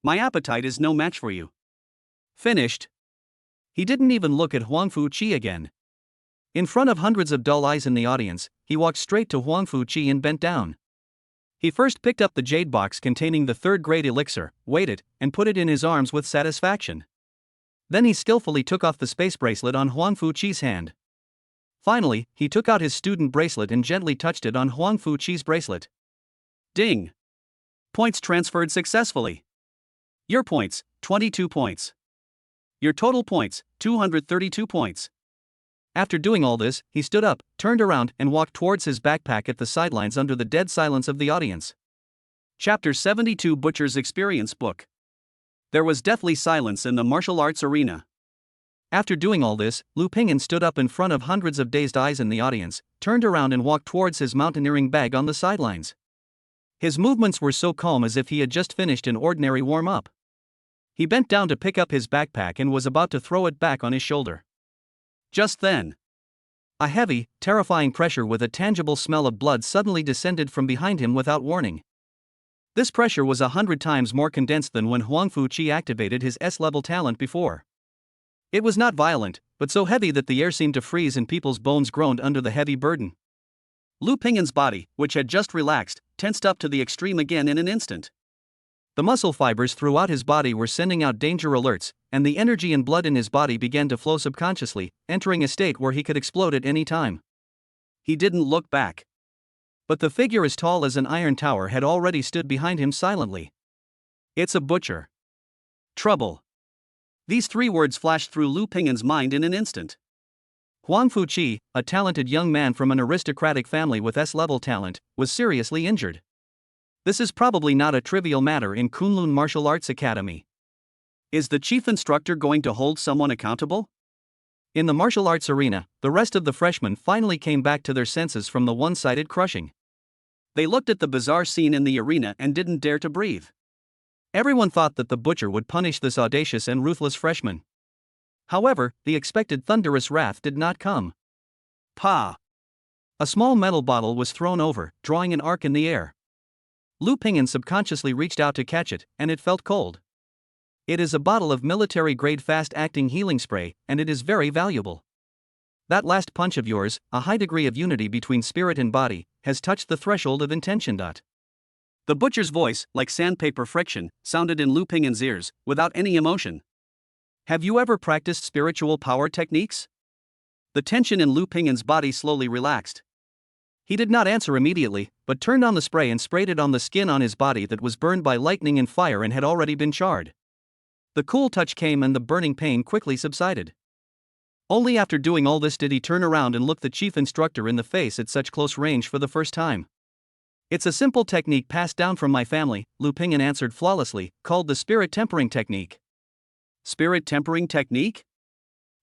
My appetite is no match for you. Finished. He didn't even look at Huang Fuqi again. In front of hundreds of dull eyes in the audience, he walked straight to Huang Fuqi and bent down. He first picked up the jade box containing the third-grade elixir, weighed it, and put it in his arms with satisfaction. Then he skillfully took off the space bracelet on Huang Fuqi's hand. Finally, he took out his student bracelet and gently touched it on Huang Fuqi's bracelet. Ding! Points transferred successfully. Your points, 22 points. Your total points, 232 points. After doing all this, he stood up, turned around, and walked towards his backpack at the sidelines under the dead silence of the audience. Chapter 72 Butcher's Experience Book. There was deathly silence in the martial arts arena. After doing all this, Lu Pingyan stood up in front of hundreds of dazed eyes in the audience, turned around and walked towards his mountaineering bag on the sidelines. His movements were so calm as if he had just finished an ordinary warm-up. He bent down to pick up his backpack and was about to throw it back on his shoulder. Just then, a heavy, terrifying pressure with a tangible smell of blood suddenly descended from behind him without warning. This pressure was 100 times more condensed than when Huang Fuqi activated his S-level talent before. It was not violent, but so heavy that the air seemed to freeze and people's bones groaned under the heavy burden. Lu Pingyan's body, which had just relaxed, tensed up to the extreme again in an instant. The muscle fibers throughout his body were sending out danger alerts, and the energy and blood in his body began to flow subconsciously, entering a state where he could explode at any time. He didn't look back. But the figure as tall as an iron tower had already stood behind him silently. It's a butcher. Trouble. These three words flashed through Lu Pingyan's mind in an instant. Huang Fuqi, a talented young man from an aristocratic family with S-level talent, was seriously injured. This is probably not a trivial matter in Kunlun Martial Arts Academy. Is the chief instructor going to hold someone accountable? In the martial arts arena, the rest of the freshmen finally came back to their senses from the one-sided crushing. They looked at the bizarre scene in the arena and didn't dare to breathe. Everyone thought that the butcher would punish this audacious and ruthless freshman. However, the expected thunderous wrath did not come. Pa! A small metal bottle was thrown over, drawing an arc in the air. Lu Pingyan subconsciously reached out to catch it, and it felt cold. It is a bottle of military-grade fast-acting healing spray, and it is very valuable. That last punch of yours, a high degree of unity between spirit and body, has touched the threshold of intention. The butcher's voice, like sandpaper friction, sounded in Lu Pingyan's ears, without any emotion. Have you ever practiced spiritual power techniques? The tension in Lu Pingin's body slowly relaxed. He did not answer immediately, but turned on the spray and sprayed it on the skin on his body that was burned by lightning and fire and had already been charred. The cool touch came and the burning pain quickly subsided. Only after doing all this did he turn around and look the chief instructor in the face at such close range for the first time. It's a simple technique passed down from my family, Lu Pingin answered flawlessly, called the spirit tempering technique. Spirit tempering technique?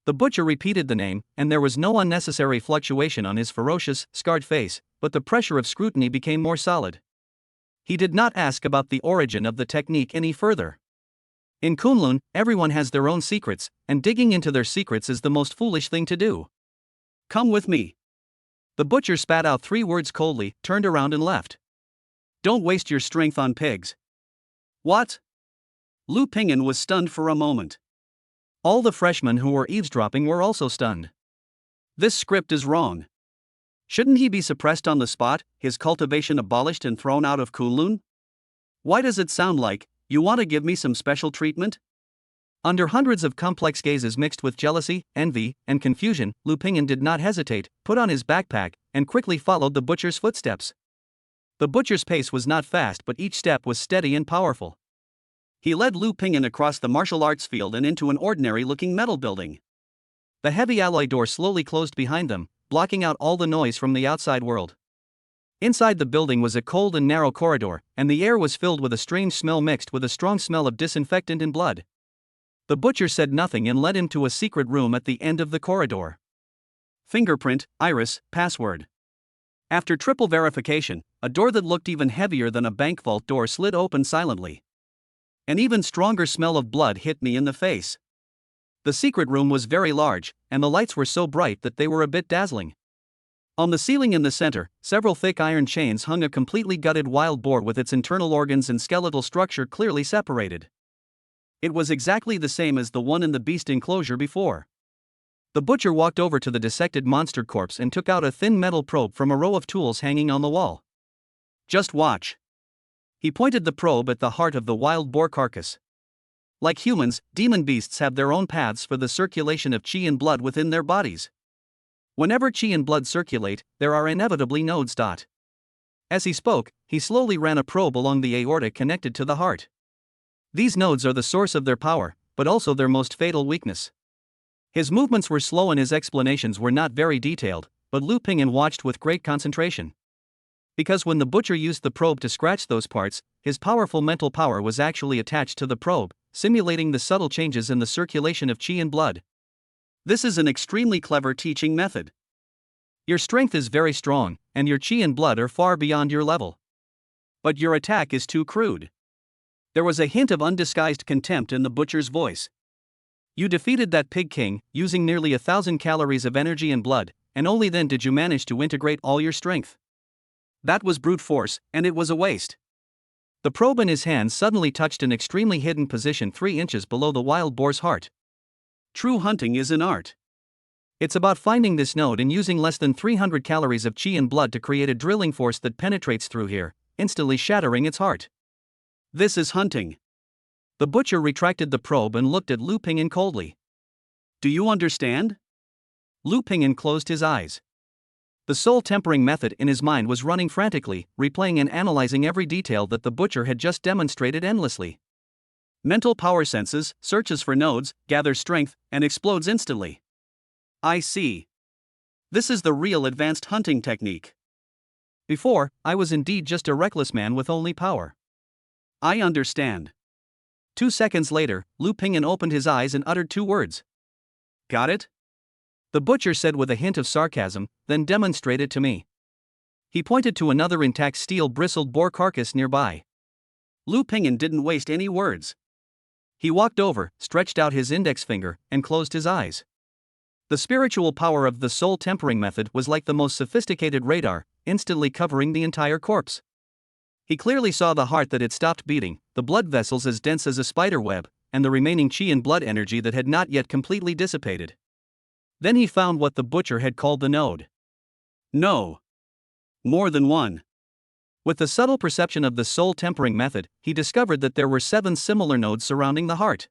The butcher repeated the name, and there was no unnecessary fluctuation on his ferocious, scarred face, but the pressure of scrutiny became more solid. He did not ask about the origin of the technique any further. In Kunlun, everyone has their own secrets, and digging into their secrets is the most foolish thing to do. Come with me. The butcher spat out 3 words coldly, turned around and left. Don't waste your strength on pigs. What? Lu Pingin was stunned for a moment. All the freshmen who were eavesdropping were also stunned. This script is wrong. Shouldn't he be suppressed on the spot, his cultivation abolished and thrown out of Kunlun? Why does it sound like, you want to give me some special treatment? Under hundreds of complex gazes mixed with jealousy, envy, and confusion, Lu Pingin did not hesitate, put on his backpack, and quickly followed the butcher's footsteps. The butcher's pace was not fast, but each step was steady and powerful. He led Lu Pingin across the martial arts field and into an ordinary-looking metal building. The heavy alloy door slowly closed behind them, blocking out all the noise from the outside world. Inside the building was a cold and narrow corridor, and the air was filled with a strange smell mixed with a strong smell of disinfectant and blood. The butcher said nothing and led him to a secret room at the end of the corridor. Fingerprint, iris, password. After triple verification, a door that looked even heavier than a bank vault door slid open silently. An even stronger smell of blood hit me in the face. The secret room was very large, and the lights were so bright that they were a bit dazzling. On the ceiling in the center, several thick iron chains hung a completely gutted wild boar with its internal organs and skeletal structure clearly separated. It was exactly the same as the one in the beast enclosure before. The butcher walked over to the dissected monster corpse and took out a thin metal probe from a row of tools hanging on the wall. Just watch. He pointed the probe at the heart of the wild boar carcass. Like humans, demon beasts have their own paths for the circulation of qi and blood within their bodies. Whenever qi and blood circulate, there are inevitably nodes. As he spoke, he slowly ran a probe along the aorta connected to the heart. These nodes are the source of their power, but also their most fatal weakness. His movements were slow and his explanations were not very detailed, but Lu Pingin watched with great concentration. Because when the butcher used the probe to scratch those parts, his powerful mental power was actually attached to the probe, simulating the subtle changes in the circulation of qi and blood. This is an extremely clever teaching method. Your strength is very strong, and your qi and blood are far beyond your level. But your attack is too crude. There was a hint of undisguised contempt in the butcher's voice. You defeated that pig king, using nearly 1,000 calories of energy and blood, and only then did you manage to integrate all your strength. That was brute force, and it was a waste. The probe in his hand suddenly touched an extremely hidden position 3 inches below the wild boar's heart. True hunting is an art. It's about finding this node and using less than 300 calories of qi and blood to create a drilling force that penetrates through here, instantly shattering its heart. This is hunting. The butcher retracted the probe and looked at Lu Pingin coldly. Do you understand? Lu Pingin closed his eyes. The soul tempering method in his mind was running frantically, replaying and analyzing every detail that the butcher had just demonstrated endlessly. Mental power senses, searches for nodes, gathers strength, and explodes instantly. I see. This is the real advanced hunting technique. Before, I was indeed just a reckless man with only power. I understand. 2 seconds later, Lu Pingin opened his eyes and uttered 2 words. Got it? The butcher said with a hint of sarcasm, then demonstrate it to me. He pointed to another intact steel-bristled boar carcass nearby. Lu Pingin didn't waste any words. He walked over, stretched out his index finger, and closed his eyes. The spiritual power of the soul tempering method was like the most sophisticated radar, instantly covering the entire corpse. He clearly saw the heart that had stopped beating, the blood vessels as dense as a spider web, and the remaining qi and blood energy that had not yet completely dissipated. Then he found what the butcher had called the node. No. More than one. With the subtle perception of the soul tempering method, he discovered that there were 7 similar nodes surrounding the heart.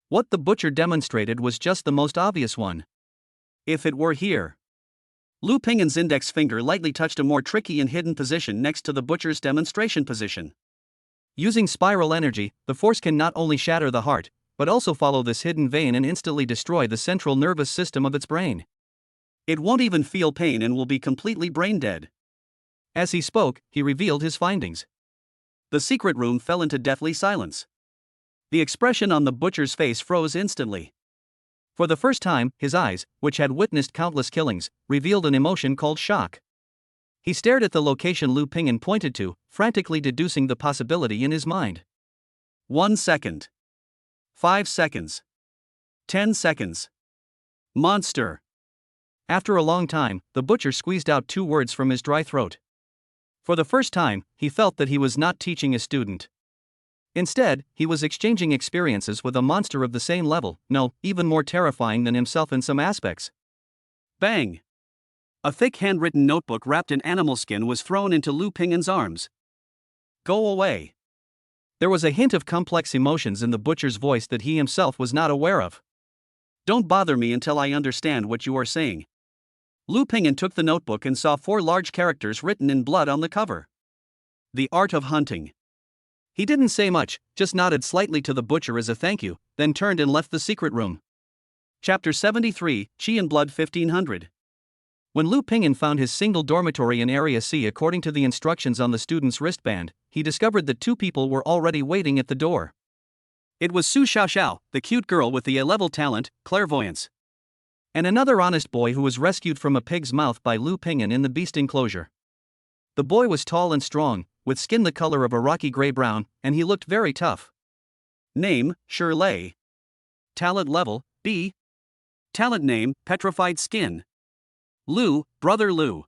What the butcher demonstrated was just the most obvious one. If it were here. Lu Pingin's index finger lightly touched a more tricky and hidden position next to the butcher's demonstration position. Using spiral energy, the force can not only shatter the heart, but also follow this hidden vein and instantly destroy the central nervous system of its brain. It won't even feel pain and will be completely brain dead. As he spoke, he revealed his findings. The secret room fell into deathly silence. The expression on the butcher's face froze instantly. For the first time, his eyes, which had witnessed countless killings, revealed an emotion called shock. He stared at the location Lu Pingin pointed to, frantically deducing the possibility in his mind. 1 second. 5 seconds. 10 seconds. Monster. After a long time, the butcher squeezed out 2 words from his dry throat. For the first time, he felt that he was not teaching a student. Instead, he was exchanging experiences with a monster of the same level, no, even more terrifying than himself in some aspects. Bang! A thick handwritten notebook wrapped in animal skin was thrown into Lu Pingin's arms. Go away. There was a hint of complex emotions in the butcher's voice that he himself was not aware of. Don't bother me until I understand what you are saying. Lu Pingin took the notebook and saw 4 large characters written in blood on the cover. The Art of Hunting. He didn't say much, just nodded slightly to the butcher as a thank you, then turned and left the secret room. Chapter 73, Qi-Blood 1500. When Lu Pingin found his single dormitory in Area C according to the instructions on the student's wristband, he discovered that 2 people were already waiting at the door. It was Su Xiaoxiao, the cute girl with the A-level talent, clairvoyance. And another honest boy who was rescued from a pig's mouth by Lu Pingin in the beast enclosure. The boy was tall and strong, with skin the color of a rocky gray-brown, and he looked very tough. Name, Shirley. Talent level, B. Talent name, Petrified Skin. Lu, Brother Lu.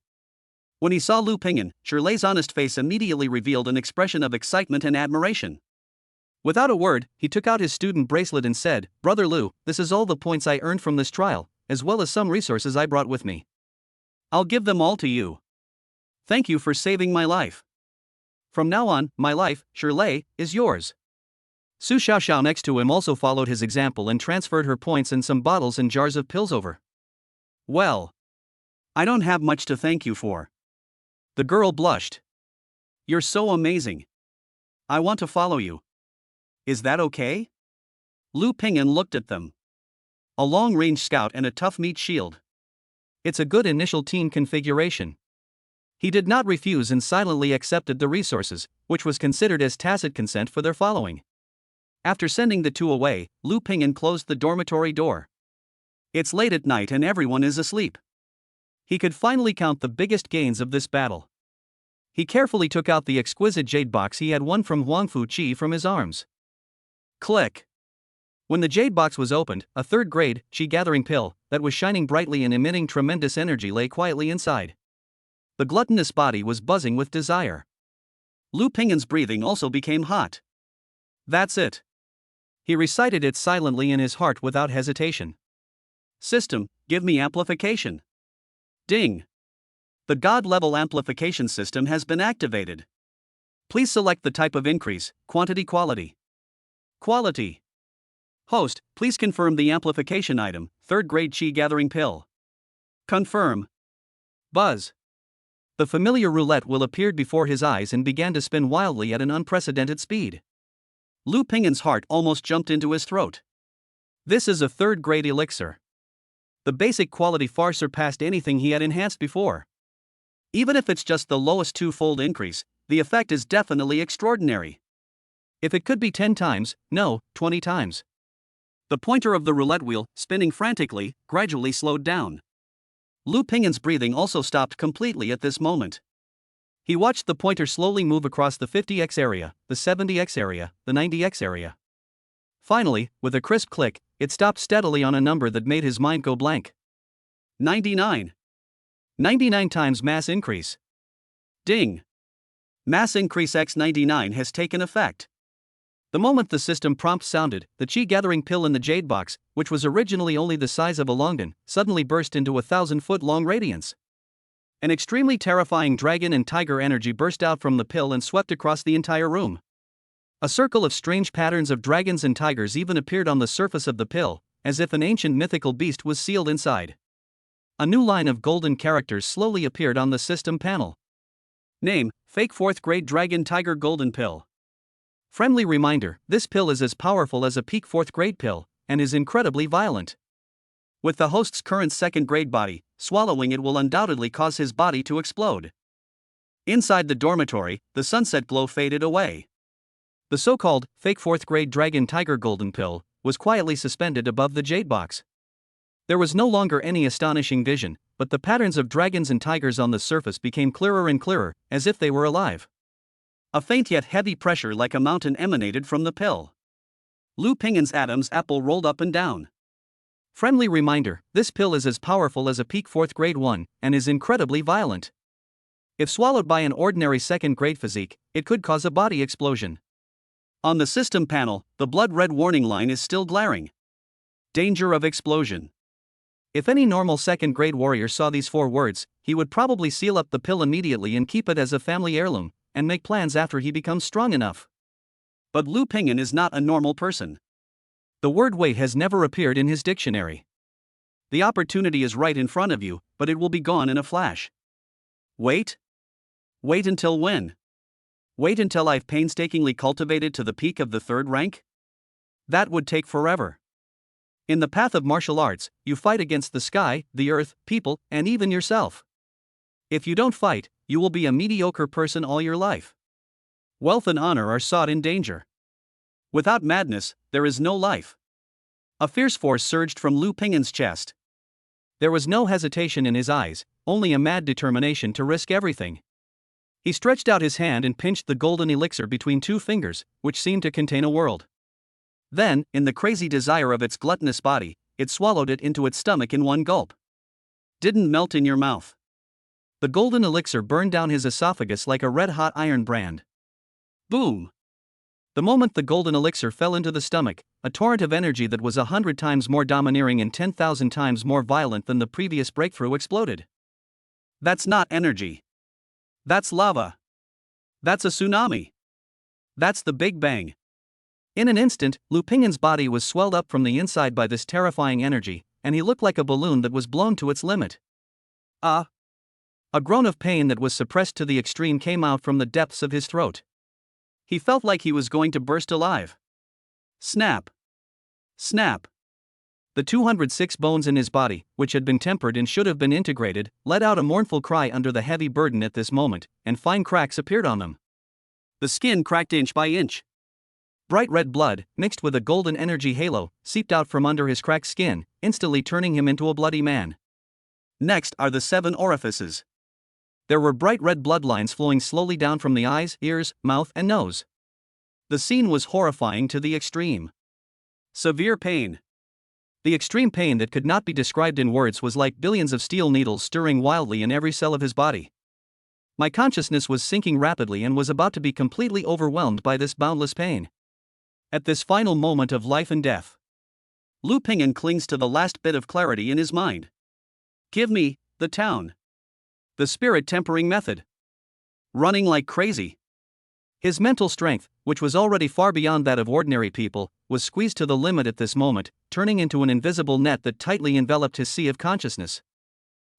When he saw Lu Pingin, Shirley's honest face immediately revealed an expression of excitement and admiration. Without a word, he took out his student bracelet and said, Brother Lu, this is all the points I earned from this trial, as well as some resources I brought with me. I'll give them all to you. Thank you for saving my life. From now on, my life, Shirley, is yours. Su Xiaoxiao next to him also followed his example and transferred her points and some bottles and jars of pills over. Well, I don't have much to thank you for. The girl blushed. You're so amazing. I want to follow you. Is that okay? Lu Pingin looked at them. A long-range scout and a tough meat shield. It's a good initial team configuration. He did not refuse and silently accepted the resources, which was considered as tacit consent for their following. After sending the 2 away, Lu Pingin closed the dormitory door. It's late at night and everyone is asleep. He could finally count the biggest gains of this battle. He carefully took out the exquisite jade box he had won from Huangfu Qi from his arms. Click. When the jade box was opened, a 3rd-grade Qi gathering pill that was shining brightly and emitting tremendous energy lay quietly inside. The gluttonous body was buzzing with desire. Lu Pingin's breathing also became hot. That's it. He recited it silently in his heart without hesitation. System, give me amplification. Ding. The God-level amplification system has been activated. Please select the type of increase, quantity quality. Quality. Host, please confirm the amplification item, 3rd-grade Qi gathering pill. Confirm. Buzz. The familiar roulette wheel appeared before his eyes and began to spin wildly at an unprecedented speed. Lu Pingin's heart almost jumped into his throat. This is a 3rd-grade elixir. The basic quality far surpassed anything he had enhanced before. Even if it's just the lowest 2-fold increase, the effect is definitely extraordinary. If it could be 10 times, no, 20 times. The pointer of the roulette wheel, spinning frantically, gradually slowed down. Lu Pingin's breathing also stopped completely at this moment. He watched the pointer slowly move across the 50x area, the 70x area, the 90x area. Finally, with a crisp click, it stopped steadily on a number that made his mind go blank. 99. 99 times mass increase. Ding. Mass increase x 99 has taken effect. The moment the system prompt sounded, the Qi gathering pill in the jade box, which was originally only the size of a longdan, suddenly burst into 1,000-foot-long radiance. An extremely terrifying dragon and tiger energy burst out from the pill and swept across the entire room. A circle of strange patterns of dragons and tigers even appeared on the surface of the pill, as if an ancient mythical beast was sealed inside. A new line of golden characters slowly appeared on the system panel. Name: Fake 4th Grade Dragon Tiger Golden Pill. Friendly reminder: this pill is as powerful as a peak 4th grade pill, and is incredibly violent. With the host's current 2nd grade body, swallowing it will undoubtedly cause his body to explode. Inside the dormitory, the sunset glow faded away. The so-called fake 4th grade Dragon Tiger Golden Pill was quietly suspended above the jade box. There was no longer any astonishing vision, but the patterns of dragons and tigers on the surface became clearer and clearer, as if they were alive. A faint yet heavy pressure like a mountain emanated from the pill. Lu Ping'an's Adam's apple rolled up and down. Friendly reminder: this pill is as powerful as a peak 4th grade one, and is incredibly violent. If swallowed by an ordinary 2nd grade physique, it could cause a body explosion. On the system panel, the blood red warning line is still glaring. Danger of explosion. If any normal 2nd grade warrior saw these 4 words, he would probably seal up the pill immediately and keep it as a family heirloom, and make plans after he becomes strong enough. But Lu Ping'an is not a normal person. The word wait has never appeared in his dictionary. The opportunity is right in front of you, but it will be gone in a flash. Wait? Wait until when? Wait until I've painstakingly cultivated to the peak of the 3rd rank? That would take forever. In the path of martial arts, you fight against the sky, the earth, people, and even yourself. If you don't fight, you will be a mediocre person all your life. Wealth and honor are sought in danger. Without madness, there is no life. A fierce force surged from Lu Ping'an's chest. There was no hesitation in his eyes, only a mad determination to risk everything. He stretched out his hand and pinched the golden elixir between 2 fingers, which seemed to contain a world. Then, in the crazy desire of its gluttonous body, it swallowed it into its stomach in one gulp. Didn't melt in your mouth. The golden elixir burned down his esophagus like a red-hot iron brand. Boom! The moment the golden elixir fell into the stomach, a torrent of energy that was 100 times more domineering and 10,000 times more violent than the previous breakthrough exploded. That's not energy. That's lava. That's a tsunami. That's the Big Bang. In an instant, Lu Ping'an's body was swelled up from the inside by this terrifying energy, and he looked like a balloon that was blown to its limit. A groan of pain that was suppressed to the extreme came out from the depths of his throat. He felt like he was going to burst alive. Snap! Snap! The 206 bones in his body, which had been tempered and should have been integrated, let out a mournful cry under the heavy burden at this moment, and fine cracks appeared on them. The skin cracked inch by inch. Bright red blood, mixed with a golden energy halo, seeped out from under his cracked skin, instantly turning him into a bloody man. Next are the 7 orifices. There were bright red bloodlines flowing slowly down from the eyes, ears, mouth, and nose. The scene was horrifying to the extreme. Severe pain. The extreme pain that could not be described in words was like billions of steel needles stirring wildly in every cell of his body. My consciousness was sinking rapidly and was about to be completely overwhelmed by this boundless pain. At this final moment of life and death, Lu Ping'an clings to the last bit of clarity in his mind. Give me the town. The spirit tempering method. Running like crazy. His mental strength, which was already far beyond that of ordinary people, was squeezed to the limit at this moment, turning into an invisible net that tightly enveloped his sea of consciousness.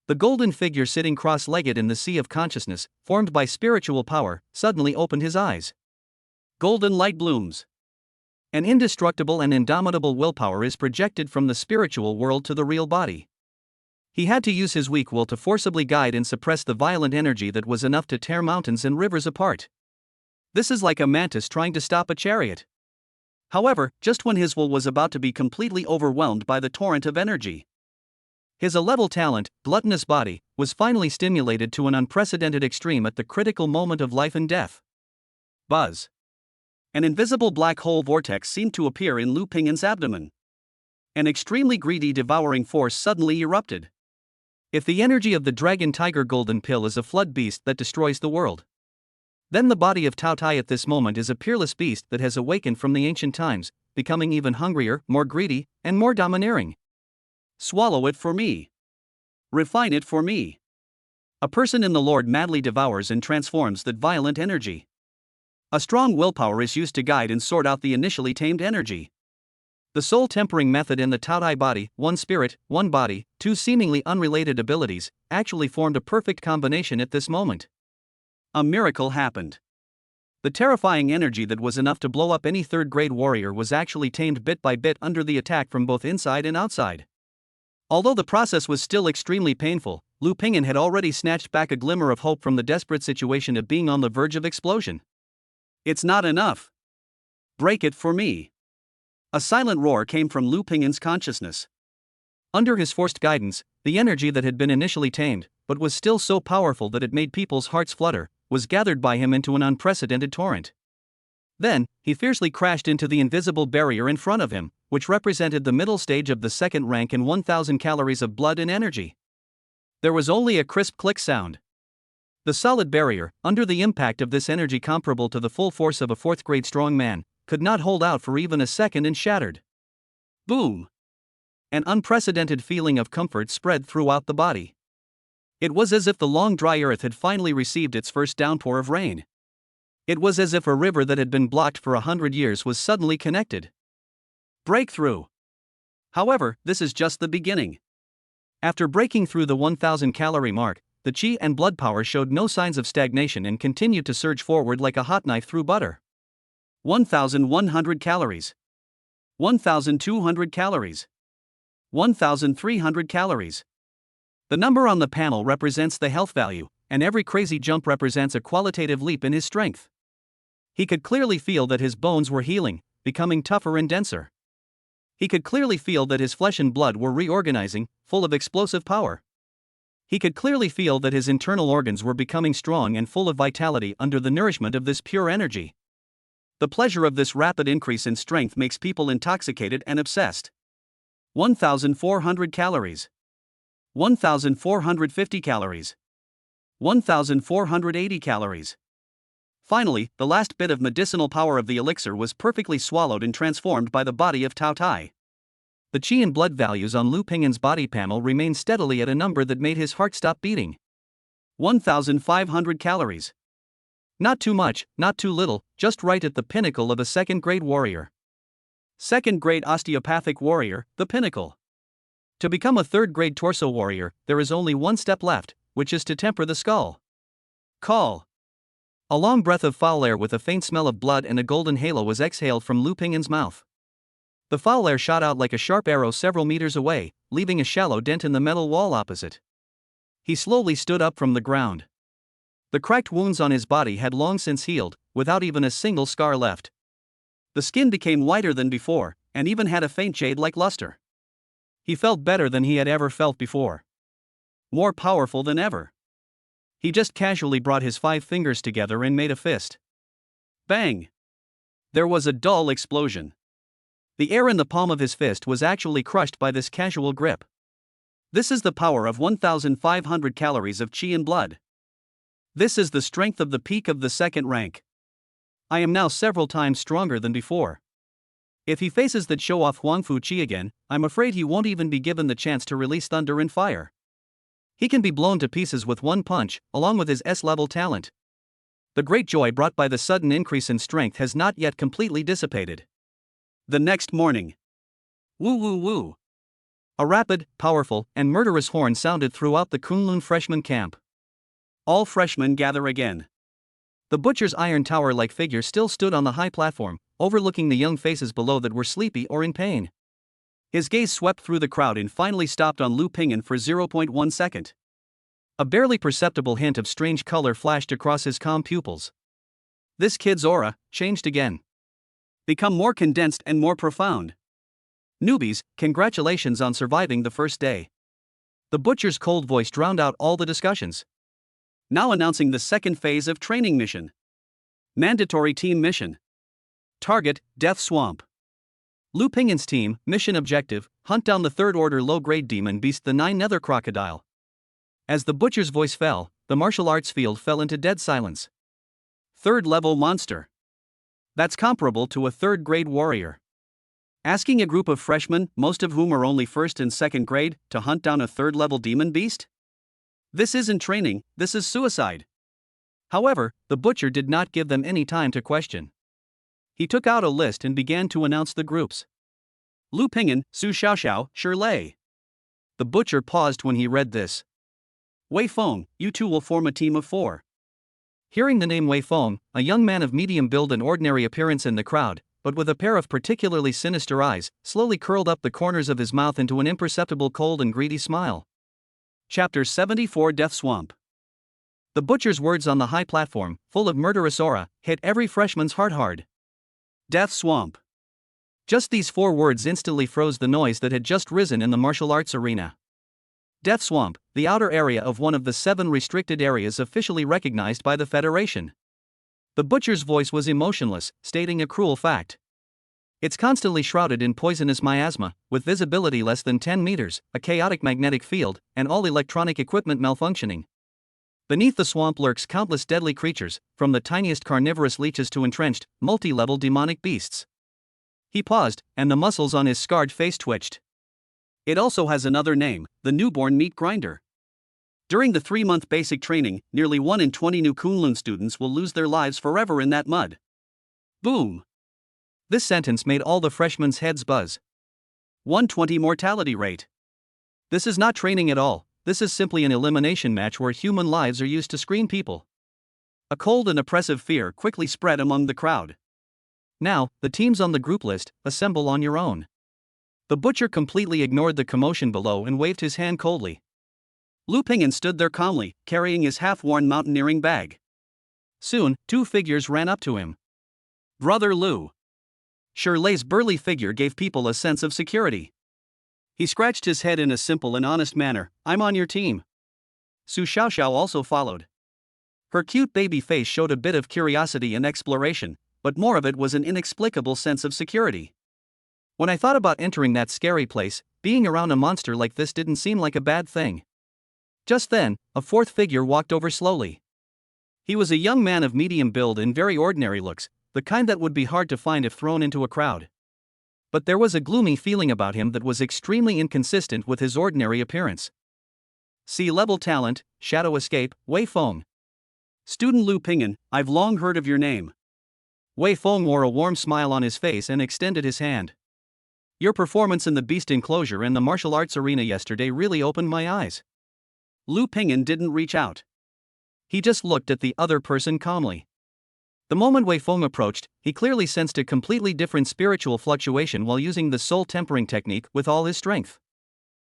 The golden figure sitting cross-legged in the sea of consciousness, formed by spiritual power, suddenly opened his eyes. Golden light blooms. An indestructible and indomitable willpower is projected from the spiritual world to the real body. He had to use his weak will to forcibly guide and suppress the violent energy that was enough to tear mountains and rivers apart. This is like a mantis trying to stop a chariot. However, just when his will was about to be completely overwhelmed by the torrent of energy, his a-level talent, gluttonous body, was finally stimulated to an unprecedented extreme at the critical moment of life and death. Buzz. An invisible black hole vortex seemed to appear in Lu Ping'an's abdomen. An extremely greedy devouring force suddenly erupted. If the energy of the Dragon Tiger Golden Pill is a flood beast that destroys the world, then the body of Tao Tai at this moment is a peerless beast that has awakened from the ancient times, becoming even hungrier, more greedy, and more domineering. Swallow it for me. Refine it for me. A person in the Lord madly devours and transforms that violent energy. A strong willpower is used to guide and sort out the initially tamed energy. The soul tempering method in the Tao-Tai body, one spirit, one body, two seemingly unrelated abilities, actually formed a perfect combination at this moment. A miracle happened. The terrifying energy that was enough to blow up any third-grade warrior was actually tamed bit by bit under the attack from both inside and outside. Although the process was still extremely painful, Lu Pingyan had already snatched back a glimmer of hope from the desperate situation of being on the verge of explosion. "It's not enough. Break it for me." A silent roar came from Lu Pingyan's consciousness. Under his forced guidance, the energy that had been initially tamed, but was still so powerful that it made people's hearts flutter, was gathered by him into an unprecedented torrent. Then, he fiercely crashed into the invisible barrier in front of him, which represented the middle stage of the second rank and 1,000 calories of blood and energy. There was only a crisp click sound. The solid barrier, under the impact of this energy comparable to the full force of a fourth-grade strong man, could not hold out for even a second and shattered. Boom! An unprecedented feeling of comfort spread throughout the body. It was as if the long dry earth had finally received its first downpour of rain. It was as if a river that had been blocked for 100 years was suddenly connected. Breakthrough! However, this is just the beginning. After breaking through the 1,000 calorie mark, the Qi and blood power showed no signs of stagnation and continued to surge forward like a hot knife through butter. 1,100 calories. 1,200 calories. 1,300 calories. The number on the panel represents the health value, and every crazy jump represents a qualitative leap in his strength. He could clearly feel that his bones were healing, becoming tougher and denser. He could clearly feel that his flesh and blood were reorganizing, full of explosive power. He could clearly feel that his internal organs were becoming strong and full of vitality under the nourishment of this pure energy. The pleasure of this rapid increase in strength makes people intoxicated and obsessed. 1,400 calories. 1,450 calories. 1,480 calories. Finally, the last bit of medicinal power of the elixir was perfectly swallowed and transformed by the body of Tao-Tai. The Qi and blood values on Lu Pingyan's body panel remained steadily at a number that made his heart stop beating. 1,500 calories. Not too much, not too little, just right at the pinnacle of a second-grade warrior. Second-grade osteopathic warrior, the pinnacle. To become a third-grade torso warrior, there is only one step left, which is to temper the skull. Call. A long breath of foul air with a faint smell of blood and a golden halo was exhaled from Lu Pingyan's mouth. The foul air shot out like a sharp arrow several meters away, leaving a shallow dent in the metal wall opposite. He slowly stood up from the ground. The cracked wounds on his body had long since healed, without even a single scar left. The skin became whiter than before, and even had a faint jade-like luster. He felt better than he had ever felt before. More powerful than ever. He just casually brought his 5 fingers together and made a fist. Bang! There was a dull explosion. The air in the palm of his fist was actually crushed by this casual grip. This is the power of 1,500 calories of Qi and blood. This is the strength of the peak of the second rank. I am now several times stronger than before. If he faces that show-off Huangfu Qi again, I'm afraid he won't even be given the chance to release thunder and fire. He can be blown to pieces with one punch, along with his S-level talent. The great joy brought by the sudden increase in strength has not yet completely dissipated. The next morning. Woo woo woo. A rapid, powerful, and murderous horn sounded throughout the Kunlun freshman camp. All freshmen gather again. The butcher's iron tower-like figure still stood on the high platform, overlooking the young faces below that were sleepy or in pain. His gaze swept through the crowd and finally stopped on Lu Pingyan for 0.1 second. A barely perceptible hint of strange color flashed across his calm pupils. This kid's aura changed again. Become more condensed and more profound. Newbies, congratulations on surviving the first day. The butcher's cold voice drowned out all the discussions. Now announcing the second phase of training mission. Mandatory team mission. Target, Death Swamp. Lu Pingyan's team, mission objective, hunt down the third-order low-grade demon beast the 9 nether crocodile. As the butcher's voice fell, the martial arts field fell into dead silence. Third-level monster. That's comparable to a third-grade warrior. Asking a group of freshmen, most of whom are only first and second grade, to hunt down a third-level demon beast? This isn't training, this is suicide. However, the butcher did not give them any time to question. He took out a list and began to announce the groups. Lu Ping'an, Su Xiaoxiao, Shirlei. The butcher paused when he read this. Wei Feng, you two will form a team of 4. Hearing the name Wei Feng, a young man of medium build and ordinary appearance in the crowd, but with a pair of particularly sinister eyes, slowly curled up the corners of his mouth into an imperceptible cold and greedy smile. Chapter 74 Death Swamp. The butcher's words on the high platform, full of murderous aura, hit every freshman's heart hard. Death Swamp. Just these 4 words instantly froze the noise that had just risen in the martial arts arena. Death Swamp, the outer area of one of the 7 restricted areas officially recognized by the Federation. The butcher's voice was emotionless, stating a cruel fact. It's constantly shrouded in poisonous miasma, with visibility less than 10 meters, a chaotic magnetic field, and all electronic equipment malfunctioning. Beneath the swamp lurks countless deadly creatures, from the tiniest carnivorous leeches to entrenched, multi-level demonic beasts. He paused, and the muscles on his scarred face twitched. It also has another name, the newborn meat grinder. During the 3-month basic training, nearly 1 in 20 new Kunlun students will lose their lives forever in that mud. Boom! This sentence made all the freshmen's heads buzz. 120 mortality rate. This is not training at all, this is simply an elimination match where human lives are used to screen people. A cold and oppressive fear quickly spread among the crowd. Now, the teams on the group list, assemble on your own. The butcher completely ignored the commotion below and waved his hand coldly. Lu Ping'an stood there calmly, carrying his half-worn mountaineering bag. Soon, 2 figures ran up to him. Brother Lu. Shirley's burly figure gave people a sense of security. He scratched his head in a simple and honest manner. I'm on your team. Su Xiaoxiao also followed. Her cute baby face showed a bit of curiosity and exploration, but more of it was an inexplicable sense of security. When I thought about entering that scary place, being around a monster like this didn't seem like a bad thing. Just then, a 4th figure walked over slowly. He was a young man of medium build and very ordinary looks, the kind that would be hard to find if thrown into a crowd. But there was a gloomy feeling about him that was extremely inconsistent with his ordinary appearance. C-level talent, Shadow Escape, Wei Feng. Student Lu Ping'an, I've long heard of your name. Wei Feng wore a warm smile on his face and extended his hand. Your performance in the beast enclosure and the martial arts arena yesterday really opened my eyes. Lu Ping'an didn't reach out. He just looked at the other person calmly. The moment Wei Feng approached, he clearly sensed a completely different spiritual fluctuation while using the soul tempering technique with all his strength.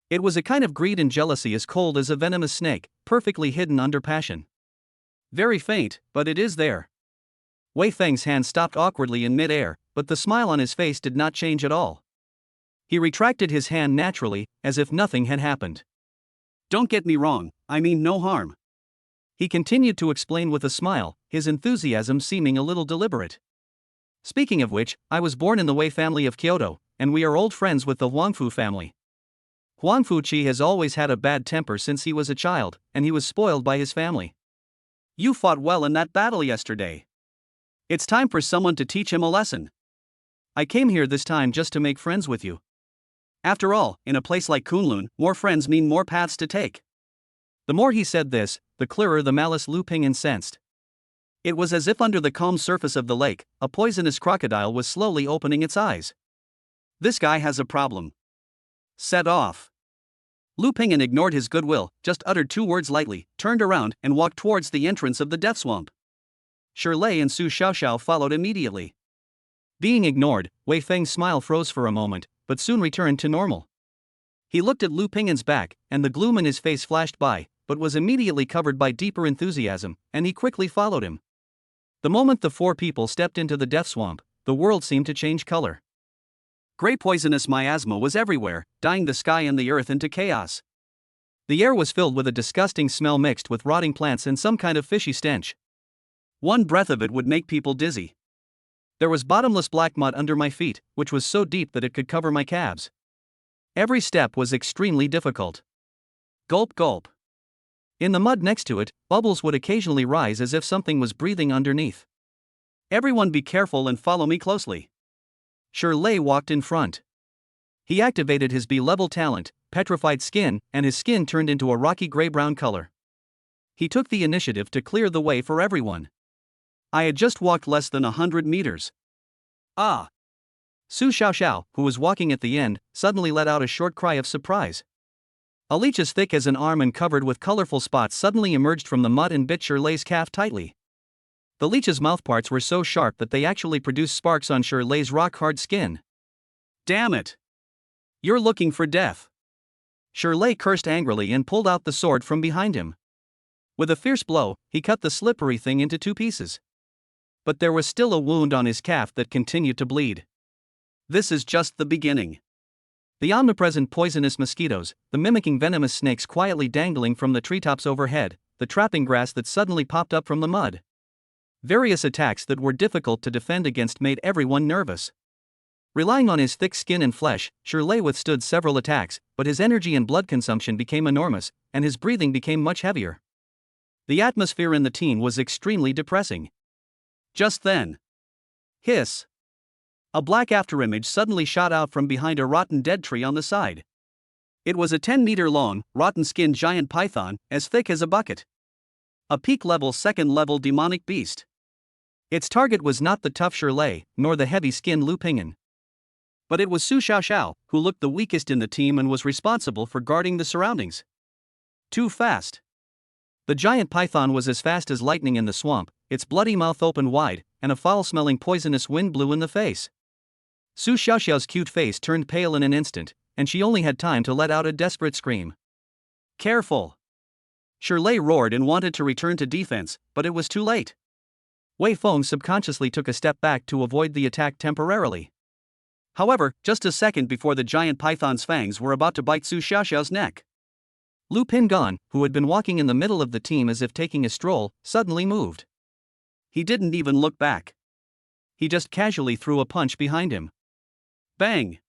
It was a kind of greed and jealousy as cold as a venomous snake, perfectly hidden under passion. Very faint, but it is there. Wei Feng's hand stopped awkwardly in mid-air, but the smile on his face did not change at all. He retracted his hand naturally, as if nothing had happened. Don't get me wrong, I mean no harm. He continued to explain with a smile, his enthusiasm seeming a little deliberate. Speaking of which, I was born in the Wei family of Kyoto, and we are old friends with the Huangfu family. Huangfu Qi has always had a bad temper since he was a child, and he was spoiled by his family. You fought well in that battle yesterday. It's time for someone to teach him a lesson. I came here this time just to make friends with you. After all, in a place like Kunlun, more friends mean more paths to take. The more he said this, the clearer the malice Lu Ping'an sensed. It was as if under the calm surface of the lake, a poisonous crocodile was slowly opening its eyes. This guy has a problem. Set off. Lu Ping'an ignored his goodwill, just uttered 2 words lightly, turned around, and walked towards the entrance of the death swamp. Shirley and Su Xiaoxiao followed immediately. Being ignored, Wei Feng's smile froze for a moment, but soon returned to normal. He looked at Lu Ping'an's back, and the gloom in his face flashed by, but was immediately covered by deeper enthusiasm, and he quickly followed him. The moment the 4 people stepped into the death swamp, the world seemed to change color. Gray poisonous miasma was everywhere, dyeing the sky and the earth into chaos. The air was filled with a disgusting smell mixed with rotting plants and some kind of fishy stench. One breath of it would make people dizzy. There was bottomless black mud under my feet, which was so deep that it could cover my calves. Every step was extremely difficult. Gulp gulp. In the mud next to it, bubbles would occasionally rise as if something was breathing underneath. Everyone be careful and follow me closely. Shirley walked in front. He activated his B-level talent, petrified skin, and his skin turned into a rocky gray-brown color. he took the initiative to clear the way for everyone. I had just walked less than 100 meters. Ah! Su Xiaoxiao, who was walking at the end, suddenly let out a short cry of surprise. A leech as thick as an arm and covered with colorful spots suddenly emerged from the mud and bit Shirley's calf tightly. The leech's mouthparts were so sharp that they actually produced sparks on Shirley's rock-hard skin. Damn it! You're looking for death! Shirley cursed angrily and pulled out the sword from behind him. With a fierce blow, he cut the slippery thing into 2 pieces. But there was still a wound on his calf that continued to bleed. This is just the beginning. The omnipresent poisonous mosquitoes, the mimicking venomous snakes quietly dangling from the treetops overhead, the trapping grass that suddenly popped up from the mud. Various attacks that were difficult to defend against made everyone nervous. Relying on his thick skin and flesh, Shirley withstood several attacks, but his energy and blood consumption became enormous, and his breathing became much heavier. The atmosphere in the team was extremely depressing. Just then. Hiss! A black afterimage suddenly shot out from behind a rotten dead tree on the side. It was a 10-meter-long, rotten-skinned giant python, as thick as a bucket. A peak-level second-level demonic beast. Its target was not the tough Shirley, nor the heavy-skinned Lu Pingyan. But it was Su Xiaoxiao, who looked the weakest in the team and was responsible for guarding the surroundings. Too fast. The giant python was as fast as lightning in the swamp, its bloody mouth opened wide, and a foul-smelling poisonous wind blew in the face. Su Xiaoxiao's cute face turned pale in an instant, and she only had time to let out a desperate scream. Careful! Shirley roared and wanted to return to defense, but it was too late. Wei Feng subconsciously took a step back to avoid the attack temporarily. However, just a second before the giant python's fangs were about to bite Su Xiaoxiao's neck, Lu Pingyan, who had been walking in the middle of the team as if taking a stroll, suddenly moved. He didn't even look back. He just casually threw a punch behind him. Bang!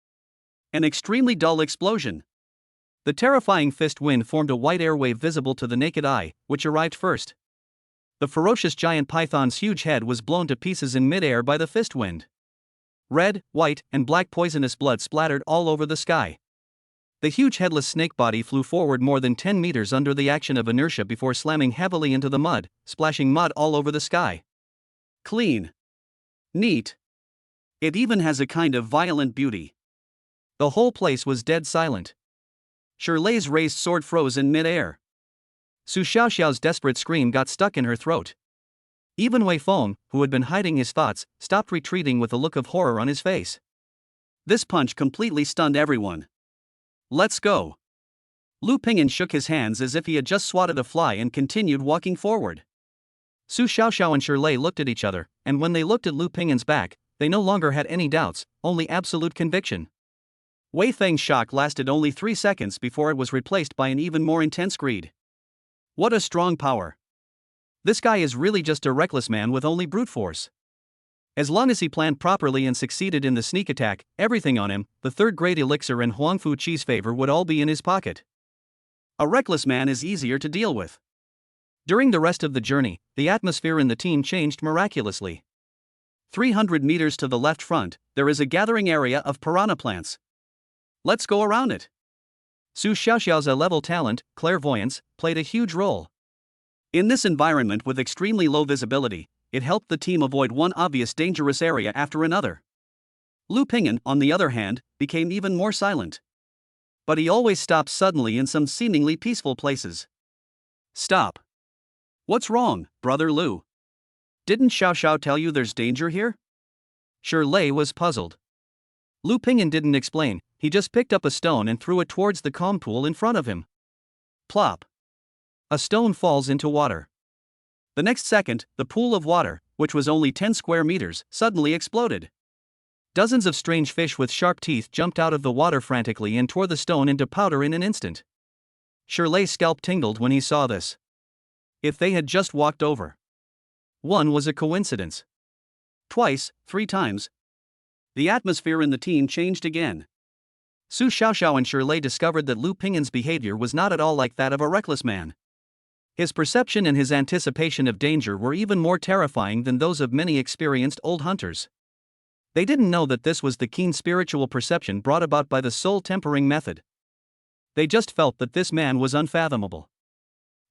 An extremely dull explosion. The terrifying fist wind formed a white airwave visible to the naked eye, which arrived first. The ferocious giant python's huge head was blown to pieces in midair by the fist wind. Red, white, and black poisonous blood splattered all over the sky. The huge headless snake body flew forward more than 10 meters under the action of inertia before slamming heavily into the mud, splashing mud all over the sky. Clean. Neat. It even has a kind of violent beauty. The whole place was dead silent. Shirley's raised sword froze in mid-air. Su Xiaoxiao's desperate scream got stuck in her throat. Even Wei Feng, who had been hiding his thoughts, stopped retreating with a look of horror on his face. This punch completely stunned everyone. Let's go. Lu Pingyan shook his hands as if he had just swatted a fly and continued walking forward. Su Xiaoxiao and Shirley looked at each other, and when they looked at Lu Pingyan's back, they no longer had any doubts, only absolute conviction. Wei Feng's shock lasted only 3 seconds before it was replaced by an even more intense greed. What a strong power. This guy is really just a reckless man with only brute force. As long as he planned properly and succeeded in the sneak attack, everything on him, the third-grade elixir and Huangfu Qi's favor would all be in his pocket. A reckless man is easier to deal with. During the rest of the journey, the atmosphere in the team changed miraculously. 300 meters to the left front, there is a gathering area of piranha plants. Let's go around it. Su Xiaoxiao's A-level talent, clairvoyance, played a huge role. In this environment with extremely low visibility, it helped the team avoid one obvious dangerous area after another. Lu Pingyan, on the other hand, became even more silent. But he always stopped suddenly in some seemingly peaceful places. Stop. What's wrong, Brother Lu? Didn't Xiaoxiao tell you there's danger here? Shirley was puzzled. Lu Pingyan didn't explain, he just picked up a stone and threw it towards the calm pool in front of him. Plop. A stone falls into water. The next second, the pool of water, which was only 10 square meters, suddenly exploded. Dozens of strange fish with sharp teeth jumped out of the water frantically and tore the stone into powder in an instant. Shirley's scalp tingled when he saw this. If they had just walked over. One was a coincidence. Twice, 3 times. The atmosphere in the team changed again. Su Xiaoxiao and Shirley discovered that Lu Pingyan's behavior was not at all like that of a reckless man. His perception and his anticipation of danger were even more terrifying than those of many experienced old hunters. They didn't know that this was the keen spiritual perception brought about by the soul tempering method. They just felt that this man was unfathomable.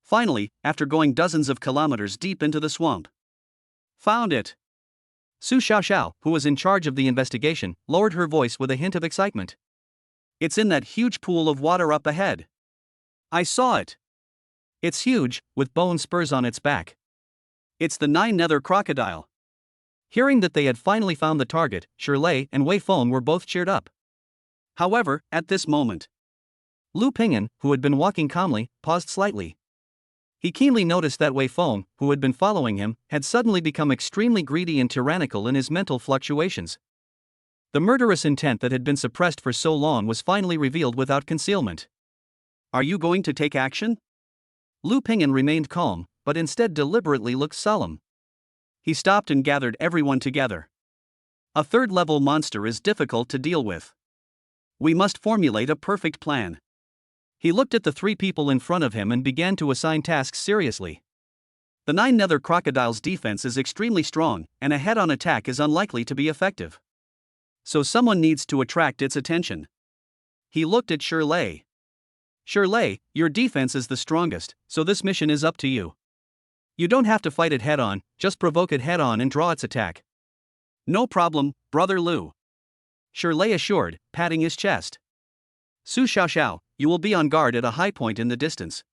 Finally, after going dozens of kilometers deep into the swamp. Found it! Su Xiaoxiao, who was in charge of the investigation, lowered her voice with a hint of excitement. It's in that huge pool of water up ahead. I saw it. It's huge, with bone spurs on its back. It's the nine-nether crocodile. Hearing that they had finally found the target, Shirley and Wei Feng were both cheered up. However, at this moment, Lu Ping'an, who had been walking calmly, paused slightly. He keenly noticed that Wei Feng, who had been following him, had suddenly become extremely greedy and tyrannical in his mental fluctuations. The murderous intent that had been suppressed for so long was finally revealed without concealment. Are you going to take action? Lu Ping'an remained calm, but instead deliberately looked solemn. He stopped and gathered everyone together. A third-level monster is difficult to deal with. We must formulate a perfect plan. He looked at the three people in front of him and began to assign tasks seriously. The nine-nether crocodile's defense is extremely strong, and a head-on attack is unlikely to be effective. So someone needs to attract its attention. He looked at Shirley. Shirley, your defense is the strongest, so this mission is up to you. You don't have to fight it head-on, just provoke it head-on and draw its attack. No problem, Brother Lu. Shirley assured, patting his chest. Su Xiaoxiao, you will be on guard at a high point in the distance.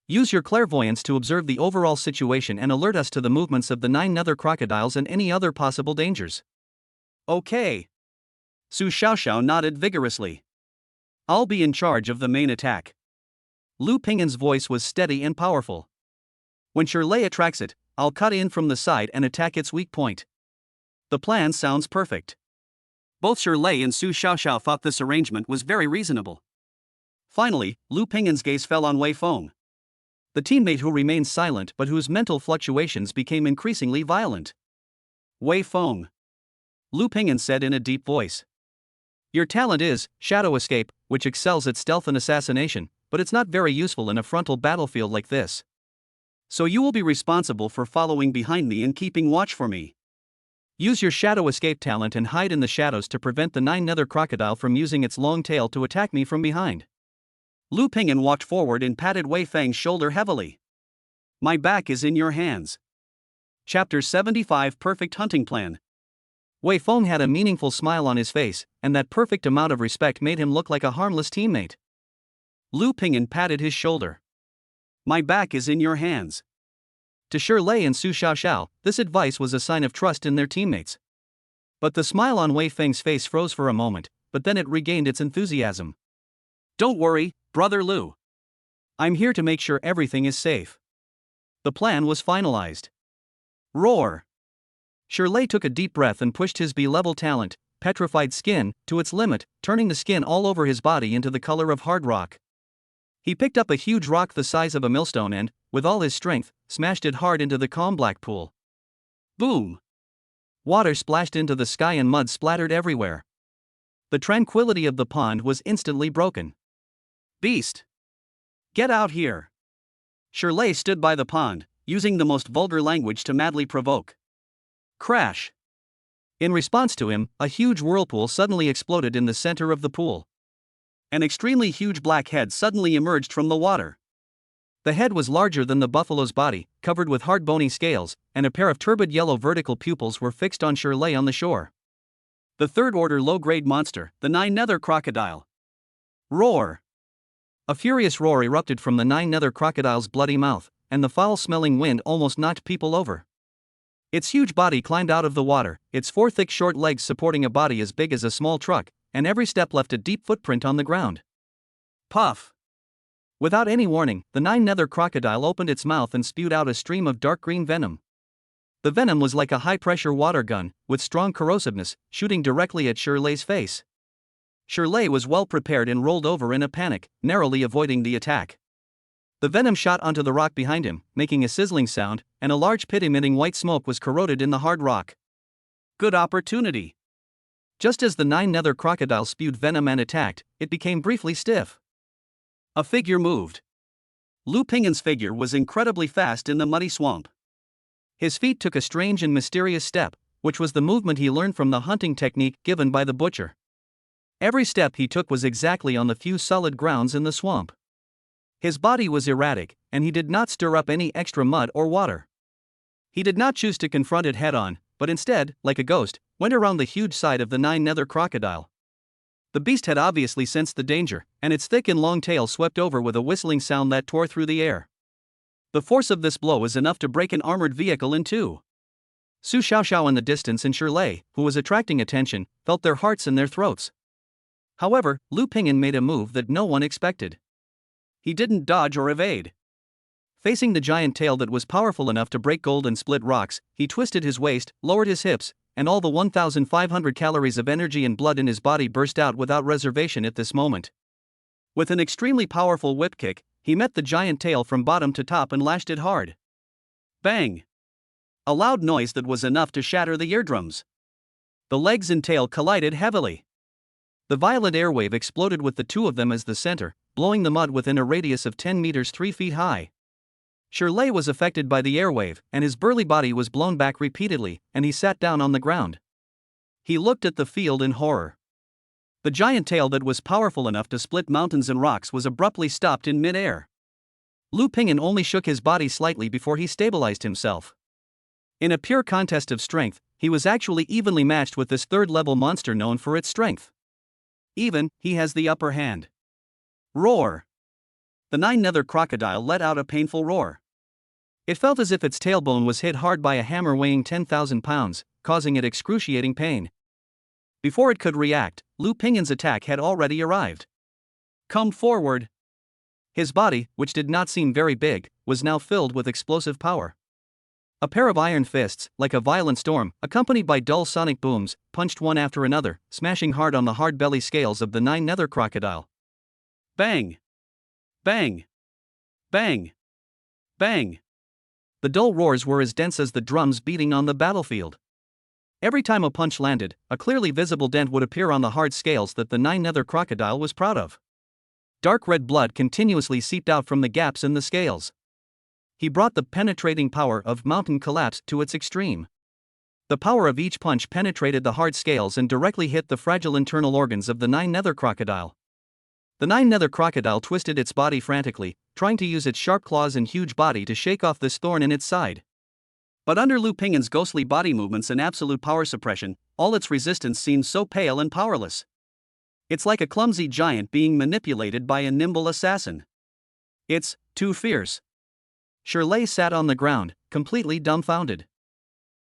Use your clairvoyance to observe the overall situation and alert us to the movements of the nine-nether crocodiles and any other possible dangers. Okay. Su Xiaoxiao nodded vigorously. I'll be in charge of the main attack. Lu Ping'an's voice was steady and powerful. When Shirley attracts it, I'll cut in from the side and attack its weak point. The plan sounds perfect. Both Shirley and Su Xiaoxiao thought this arrangement was very reasonable. Finally, Lu Ping'an's gaze fell on Wei Feng, the teammate who remained silent but whose mental fluctuations became increasingly violent. Wei Feng, Lu Ping'an said in a deep voice. Your talent is shadow escape, which excels at stealth and assassination, but it's not very useful in a frontal battlefield like this. So you will be responsible for following behind me and keeping watch for me. Use your shadow escape talent and hide in the shadows to prevent the nine-nether crocodile from using its long tail to attack me from behind. Lu Ping'an walked forward and patted Wei Feng's shoulder heavily. My back is in your hands. Chapter 75 Perfect Hunting Plan. Wei Feng had a meaningful smile on his face, and that perfect amount of respect made him look like a harmless teammate. Lu Ping'an patted his shoulder. My back is in your hands. To Shirley and Su Xiaoxiao, this advice was a sign of trust in their teammates. But the smile on Wei Feng's face froze for a moment, but then it regained its enthusiasm. Don't worry, Brother Lu. I'm here to make sure everything is safe. The plan was finalized. Roar! Shirley took a deep breath and pushed his B-level talent, Petrified Skin, to its limit, turning the skin all over his body into the color of hard rock. He picked up a huge rock the size of a millstone and, with all his strength, smashed it hard into the calm black pool. Boom! Water splashed into the sky and mud splattered everywhere. The tranquility of the pond was instantly broken. Beast! Get out here! Shirley stood by the pond, using the most vulgar language to madly provoke. Crash! In response to him, a huge whirlpool suddenly exploded in the center of the pool. An extremely huge black head suddenly emerged from the water. The head was larger than the buffalo's body, covered with hard bony scales, and a pair of turbid yellow vertical pupils were fixed on Shirley on the shore. The third-order low-grade monster, the nine-nether crocodile. Roar! A furious roar erupted from the nine-nether crocodile's bloody mouth, and the foul-smelling wind almost knocked people over. Its huge body climbed out of the water, its four thick short legs supporting a body as big as a small truck, and every step left a deep footprint on the ground. Puff! Without any warning, the nine-nether crocodile opened its mouth and spewed out a stream of dark green venom. The venom was like a high-pressure water gun, with strong corrosiveness, shooting directly at Shirley's face. Shirley was well prepared and rolled over in a panic, narrowly avoiding the attack. The venom shot onto the rock behind him, making a sizzling sound, and a large pit emitting white smoke was corroded in the hard rock. Good opportunity! Just as the nine-nether crocodile spewed venom and attacked, it became briefly stiff. A figure moved. Lu Ping'an's figure was incredibly fast in the muddy swamp. His feet took a strange and mysterious step, which was the movement he learned from the hunting technique given by the butcher. Every step he took was exactly on the few solid grounds in the swamp. His body was erratic, and he did not stir up any extra mud or water. He did not choose to confront it head-on, but instead, like a ghost, went around the huge side of the nine-nether crocodile. The beast had obviously sensed the danger, and its thick and long tail swept over with a whistling sound that tore through the air. The force of this blow was enough to break an armored vehicle in two. Su Xiaoxiao in the distance and Shirley, who was attracting attention, felt their hearts in their throats. However, Lu Pingyan made a move that no one expected. He didn't dodge or evade. Facing the giant tail that was powerful enough to break gold and split rocks, he twisted his waist, lowered his hips, and all the 1,500 calories of energy and blood in his body burst out without reservation at this moment. With an extremely powerful whip kick, he met the giant tail from bottom to top and lashed it hard. Bang! A loud noise that was enough to shatter the eardrums. The legs and tail collided heavily. The violent airwave exploded with the two of them as the center, blowing the mud within a radius of 10 meters 3 feet high. Shirley was affected by the airwave, and his burly body was blown back repeatedly, and he sat down on the ground. He looked at the field in horror. The giant tail that was powerful enough to split mountains and rocks was abruptly stopped in mid-air. Lu Pingyan only shook his body slightly before he stabilized himself. In a pure contest of strength, he was actually evenly matched with this third-level monster known for its strength. Even, he has the upper hand. Roar! The nine-nether crocodile let out a painful roar. It felt as if its tailbone was hit hard by a hammer weighing 10,000 pounds, causing it excruciating pain. Before it could react, Lu Pingyan's attack had already arrived. Come forward! His body, which did not seem very big, was now filled with explosive power. A pair of iron fists, like a violent storm, accompanied by dull sonic booms, punched one after another, smashing hard on the hard belly scales of the nine-nether crocodile. Bang! Bang! Bang! Bang! The dull roars were as dense as the drums beating on the battlefield. Every time a punch landed, a clearly visible dent would appear on the hard scales that the nine-nether crocodile was proud of. Dark red blood continuously seeped out from the gaps in the scales. He brought the penetrating power of mountain collapse to its extreme. The power of each punch penetrated the hard scales and directly hit the fragile internal organs of the nine-nether crocodile. The nine-nether crocodile twisted its body frantically, trying to use its sharp claws and huge body to shake off this thorn in its side. But under Lu Pingyan's ghostly body movements and absolute power suppression, all its resistance seemed so pale and powerless. It's like a clumsy giant being manipulated by a nimble assassin. It's too fierce. Shirley sat on the ground, completely dumbfounded.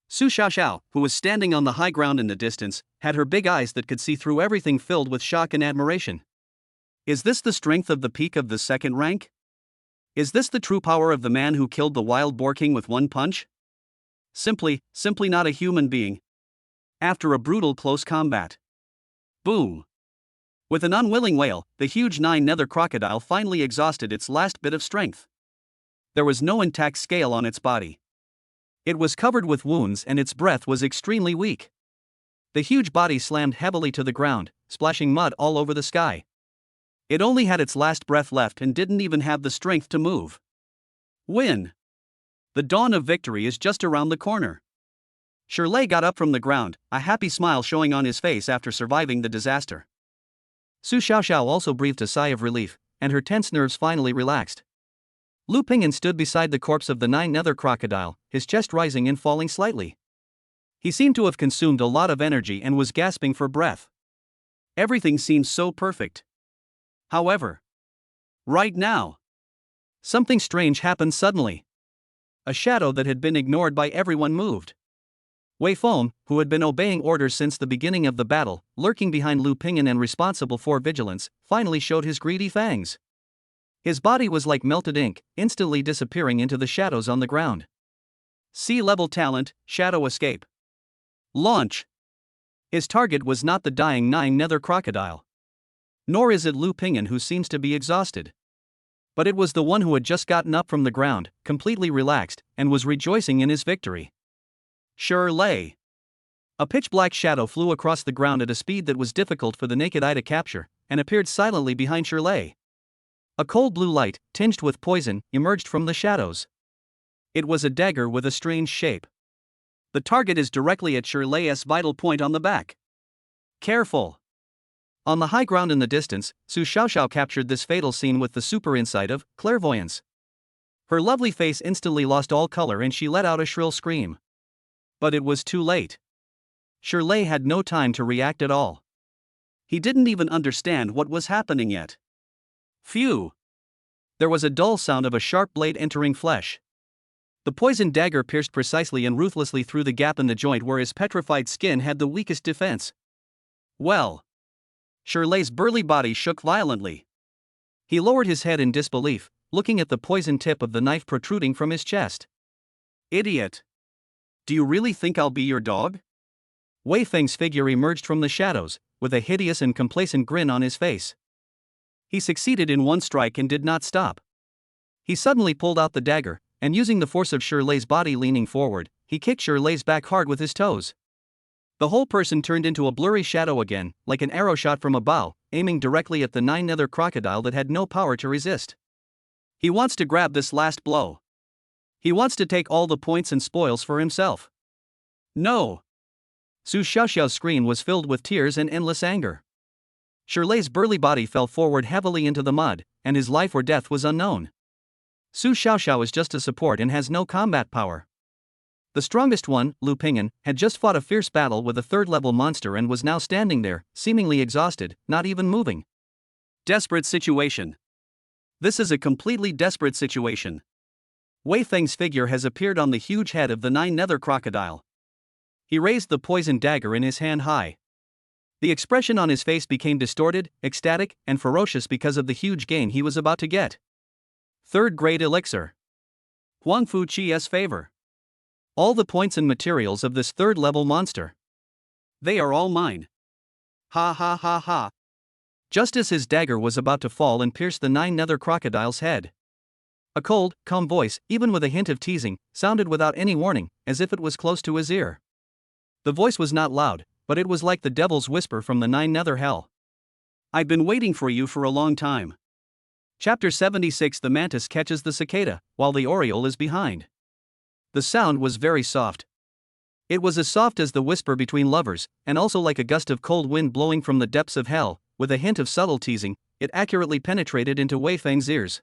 Su Xiaoxiao, who was standing on the high ground in the distance, had her big eyes that could see through everything filled with shock and admiration. Is this the strength of the peak of the second rank? Is this the true power of the man who killed the wild boar king with one punch? Simply not a human being. After a brutal close combat. Boom! With an unwilling wail, the huge nine-nether crocodile finally exhausted its last bit of strength. There was no intact scale on its body. It was covered with wounds and its breath was extremely weak. The huge body slammed heavily to the ground, splashing mud all over the sky. It only had its last breath left and didn't even have the strength to move. Win! The dawn of victory is just around the corner. Shirley got up from the ground, a happy smile showing on his face after surviving the disaster. Su Xiaoxiao also breathed a sigh of relief, and her tense nerves finally relaxed. Lu Pingyan stood beside the corpse of the nine-nether crocodile, his chest rising and falling slightly. He seemed to have consumed a lot of energy and was gasping for breath. Everything seemed so perfect. However, right now, something strange happened suddenly. A shadow that had been ignored by everyone moved. Wei Feng, who had been obeying orders since the beginning of the battle, lurking behind Lu Pingyan and responsible for vigilance, finally showed his greedy fangs. His body was like melted ink, instantly disappearing into the shadows on the ground. Sea-level talent, shadow escape. Launch! His target was not the dying nine-nether crocodile. Nor is it Lu Pingyan, who seems to be exhausted. But it was the one who had just gotten up from the ground, completely relaxed, and was rejoicing in his victory. Shirley! A pitch-black shadow flew across the ground at a speed that was difficult for the naked eye to capture, and appeared silently behind Shirley. A cold blue light, tinged with poison, emerged from the shadows. It was a dagger with a strange shape. The target is directly at Shirley's vital point on the back. Careful! On the high ground in the distance, Su Xiaoxiao captured this fatal scene with the super insight of clairvoyance. Her lovely face instantly lost all color and she let out a shrill scream. But it was too late. Shirley had no time to react at all. He didn't even understand what was happening yet. Phew! There was a dull sound of a sharp blade entering flesh. The poisoned dagger pierced precisely and ruthlessly through the gap in the joint where his petrified skin had the weakest defense. Well! Shirley's burly body shook violently. He lowered his head in disbelief, looking at the poisoned tip of the knife protruding from his chest. Idiot! Do you really think I'll be your dog? Wei Feng's figure emerged from the shadows, with a hideous and complacent grin on his face. He succeeded in one strike and did not stop. He suddenly pulled out the dagger, and using the force of Shirley's body leaning forward, he kicked Shirley's back hard with his toes. The whole person turned into a blurry shadow again, like an arrow shot from a bow, aiming directly at the nine-nether crocodile that had no power to resist. He wants to grab this last blow. He wants to take all the points and spoils for himself. No! Su Xiaoxiao's screen was filled with tears and endless anger. Shirley's burly body fell forward heavily into the mud, and his life or death was unknown. Su Xiaoxiao is just a support and has no combat power. The strongest one, Lu Ping'an, had just fought a fierce battle with a third-level monster and was now standing there, seemingly exhausted, not even moving. Desperate situation. This is a completely desperate situation. Wei Feng's figure has appeared on the huge head of the nine-nether crocodile. He raised the poisoned dagger in his hand high. The expression on his face became distorted, ecstatic, and ferocious because of the huge gain he was about to get. Third-grade elixir. Huangfu Qi's favor. All the points and materials of this third-level monster. They are all mine. Ha ha ha ha. Just as his dagger was about to fall and pierce the nine-nether crocodile's head. A cold, calm voice, even with a hint of teasing, sounded without any warning, as if it was close to his ear. The voice was not loud, but it was like the devil's whisper from the nine-nether hell. I've been waiting for you for a long time. Chapter 76. The mantis catches the cicada, while the oriole is behind. The sound was very soft. It was as soft as the whisper between lovers, and also like a gust of cold wind blowing from the depths of hell, with a hint of subtle teasing. It accurately penetrated into Wei Feng's ears.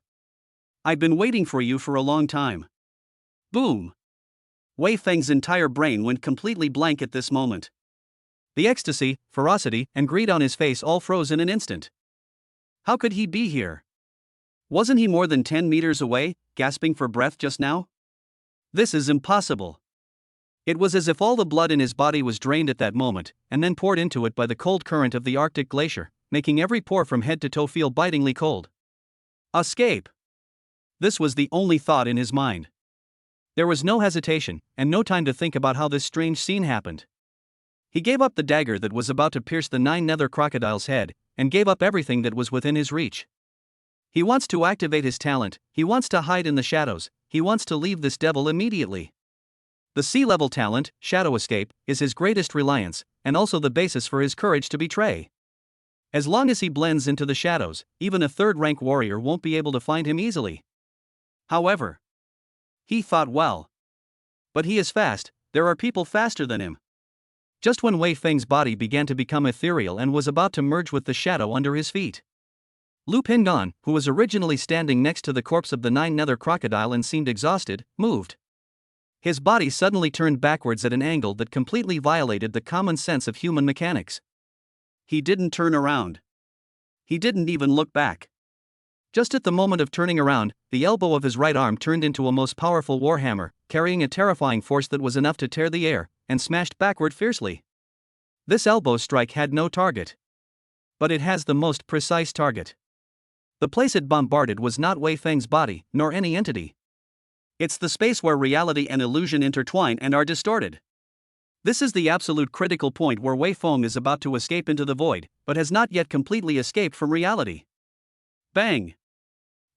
I've been waiting for you for a long time. Boom! Wei Feng's entire brain went completely blank at this moment. The ecstasy, ferocity, and greed on his face all froze in an instant. How could he be here? Wasn't he more than 10 meters away, gasping for breath just now? This is impossible. It was as if all the blood in his body was drained at that moment, and then poured into it by the cold current of the Arctic glacier, making every pore from head to toe feel bitingly cold. Escape! This was the only thought in his mind. There was no hesitation, and no time to think about how this strange scene happened. He gave up the dagger that was about to pierce the nine-nether crocodile's head, and gave up everything that was within his reach. He wants to activate his talent, he wants to hide in the shadows, he wants to leave this devil immediately. The sea-level talent, Shadow Escape, is his greatest reliance, and also the basis for his courage to betray. As long as he blends into the shadows, even a third-rank warrior won't be able to find him easily. However, he thought well. But he is fast, there are people faster than him. Just when Wei Feng's body began to become ethereal and was about to merge with the shadow under his feet, Lu Ping'an, who was originally standing next to the corpse of the nine-nether crocodile and seemed exhausted, moved. His body suddenly turned backwards at an angle that completely violated the common sense of human mechanics. He didn't turn around. He didn't even look back. Just at the moment of turning around, the elbow of his right arm turned into a most powerful warhammer, carrying a terrifying force that was enough to tear the air, and smashed backward fiercely. This elbow strike had no target. But it has the most precise target. The place it bombarded was not Wei Feng's body, nor any entity. It's the space where reality and illusion intertwine and are distorted. This is the absolute critical point where Wei Feng is about to escape into the void, but has not yet completely escaped from reality. Bang!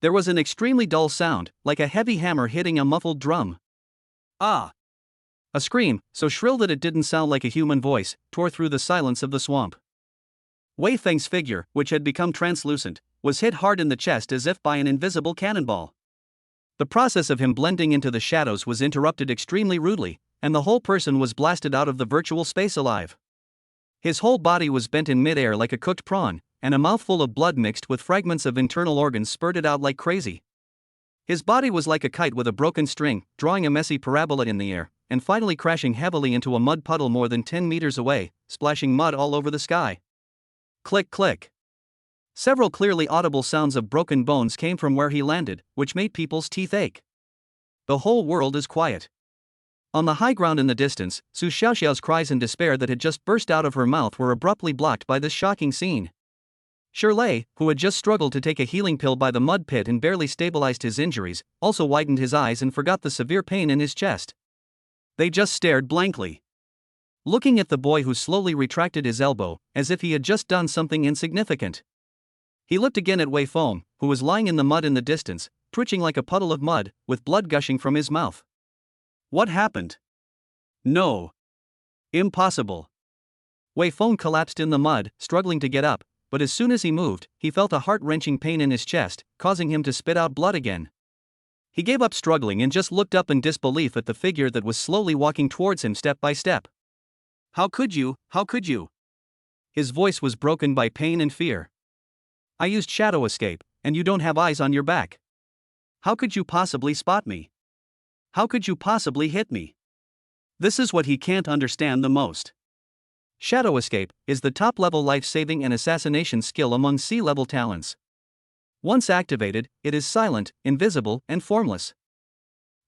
There was an extremely dull sound, like a heavy hammer hitting a muffled drum. Ah! A scream, so shrill that it didn't sound like a human voice, tore through the silence of the swamp. Wei Feng's figure, which had become translucent, was hit hard in the chest as if by an invisible cannonball. The process of him blending into the shadows was interrupted extremely rudely, and the whole person was blasted out of the virtual space alive. His whole body was bent in midair like a cooked prawn, and a mouthful of blood mixed with fragments of internal organs spurted out like crazy. His body was like a kite with a broken string, drawing a messy parabola in the air, and finally crashing heavily into a mud puddle more than 10 meters away, splashing mud all over the sky. Click click. Several clearly audible sounds of broken bones came from where he landed, which made people's teeth ache. The whole world is quiet. On the high ground in the distance, Su Xiaoxiao's cries in despair that had just burst out of her mouth were abruptly blocked by this shocking scene. Shirley, who had just struggled to take a healing pill by the mud pit and barely stabilized his injuries, also widened his eyes and forgot the severe pain in his chest. They just stared blankly, looking at the boy who slowly retracted his elbow, as if he had just done something insignificant. He looked again at Wei Feng, who was lying in the mud in the distance, twitching like a puddle of mud, with blood gushing from his mouth. What happened? No. Impossible. Wei Feng collapsed in the mud, struggling to get up, but as soon as he moved, he felt a heart-wrenching pain in his chest, causing him to spit out blood again. He gave up struggling and just looked up in disbelief at the figure that was slowly walking towards him step by step. How could you? How could you? His voice was broken by pain and fear. I used shadow escape, and you don't have eyes on your back. How could you possibly spot me? How could you possibly hit me? This is what he can't understand the most. Shadow escape is the top-level life-saving and assassination skill among sea-level talents. Once activated, it is silent, invisible, and formless.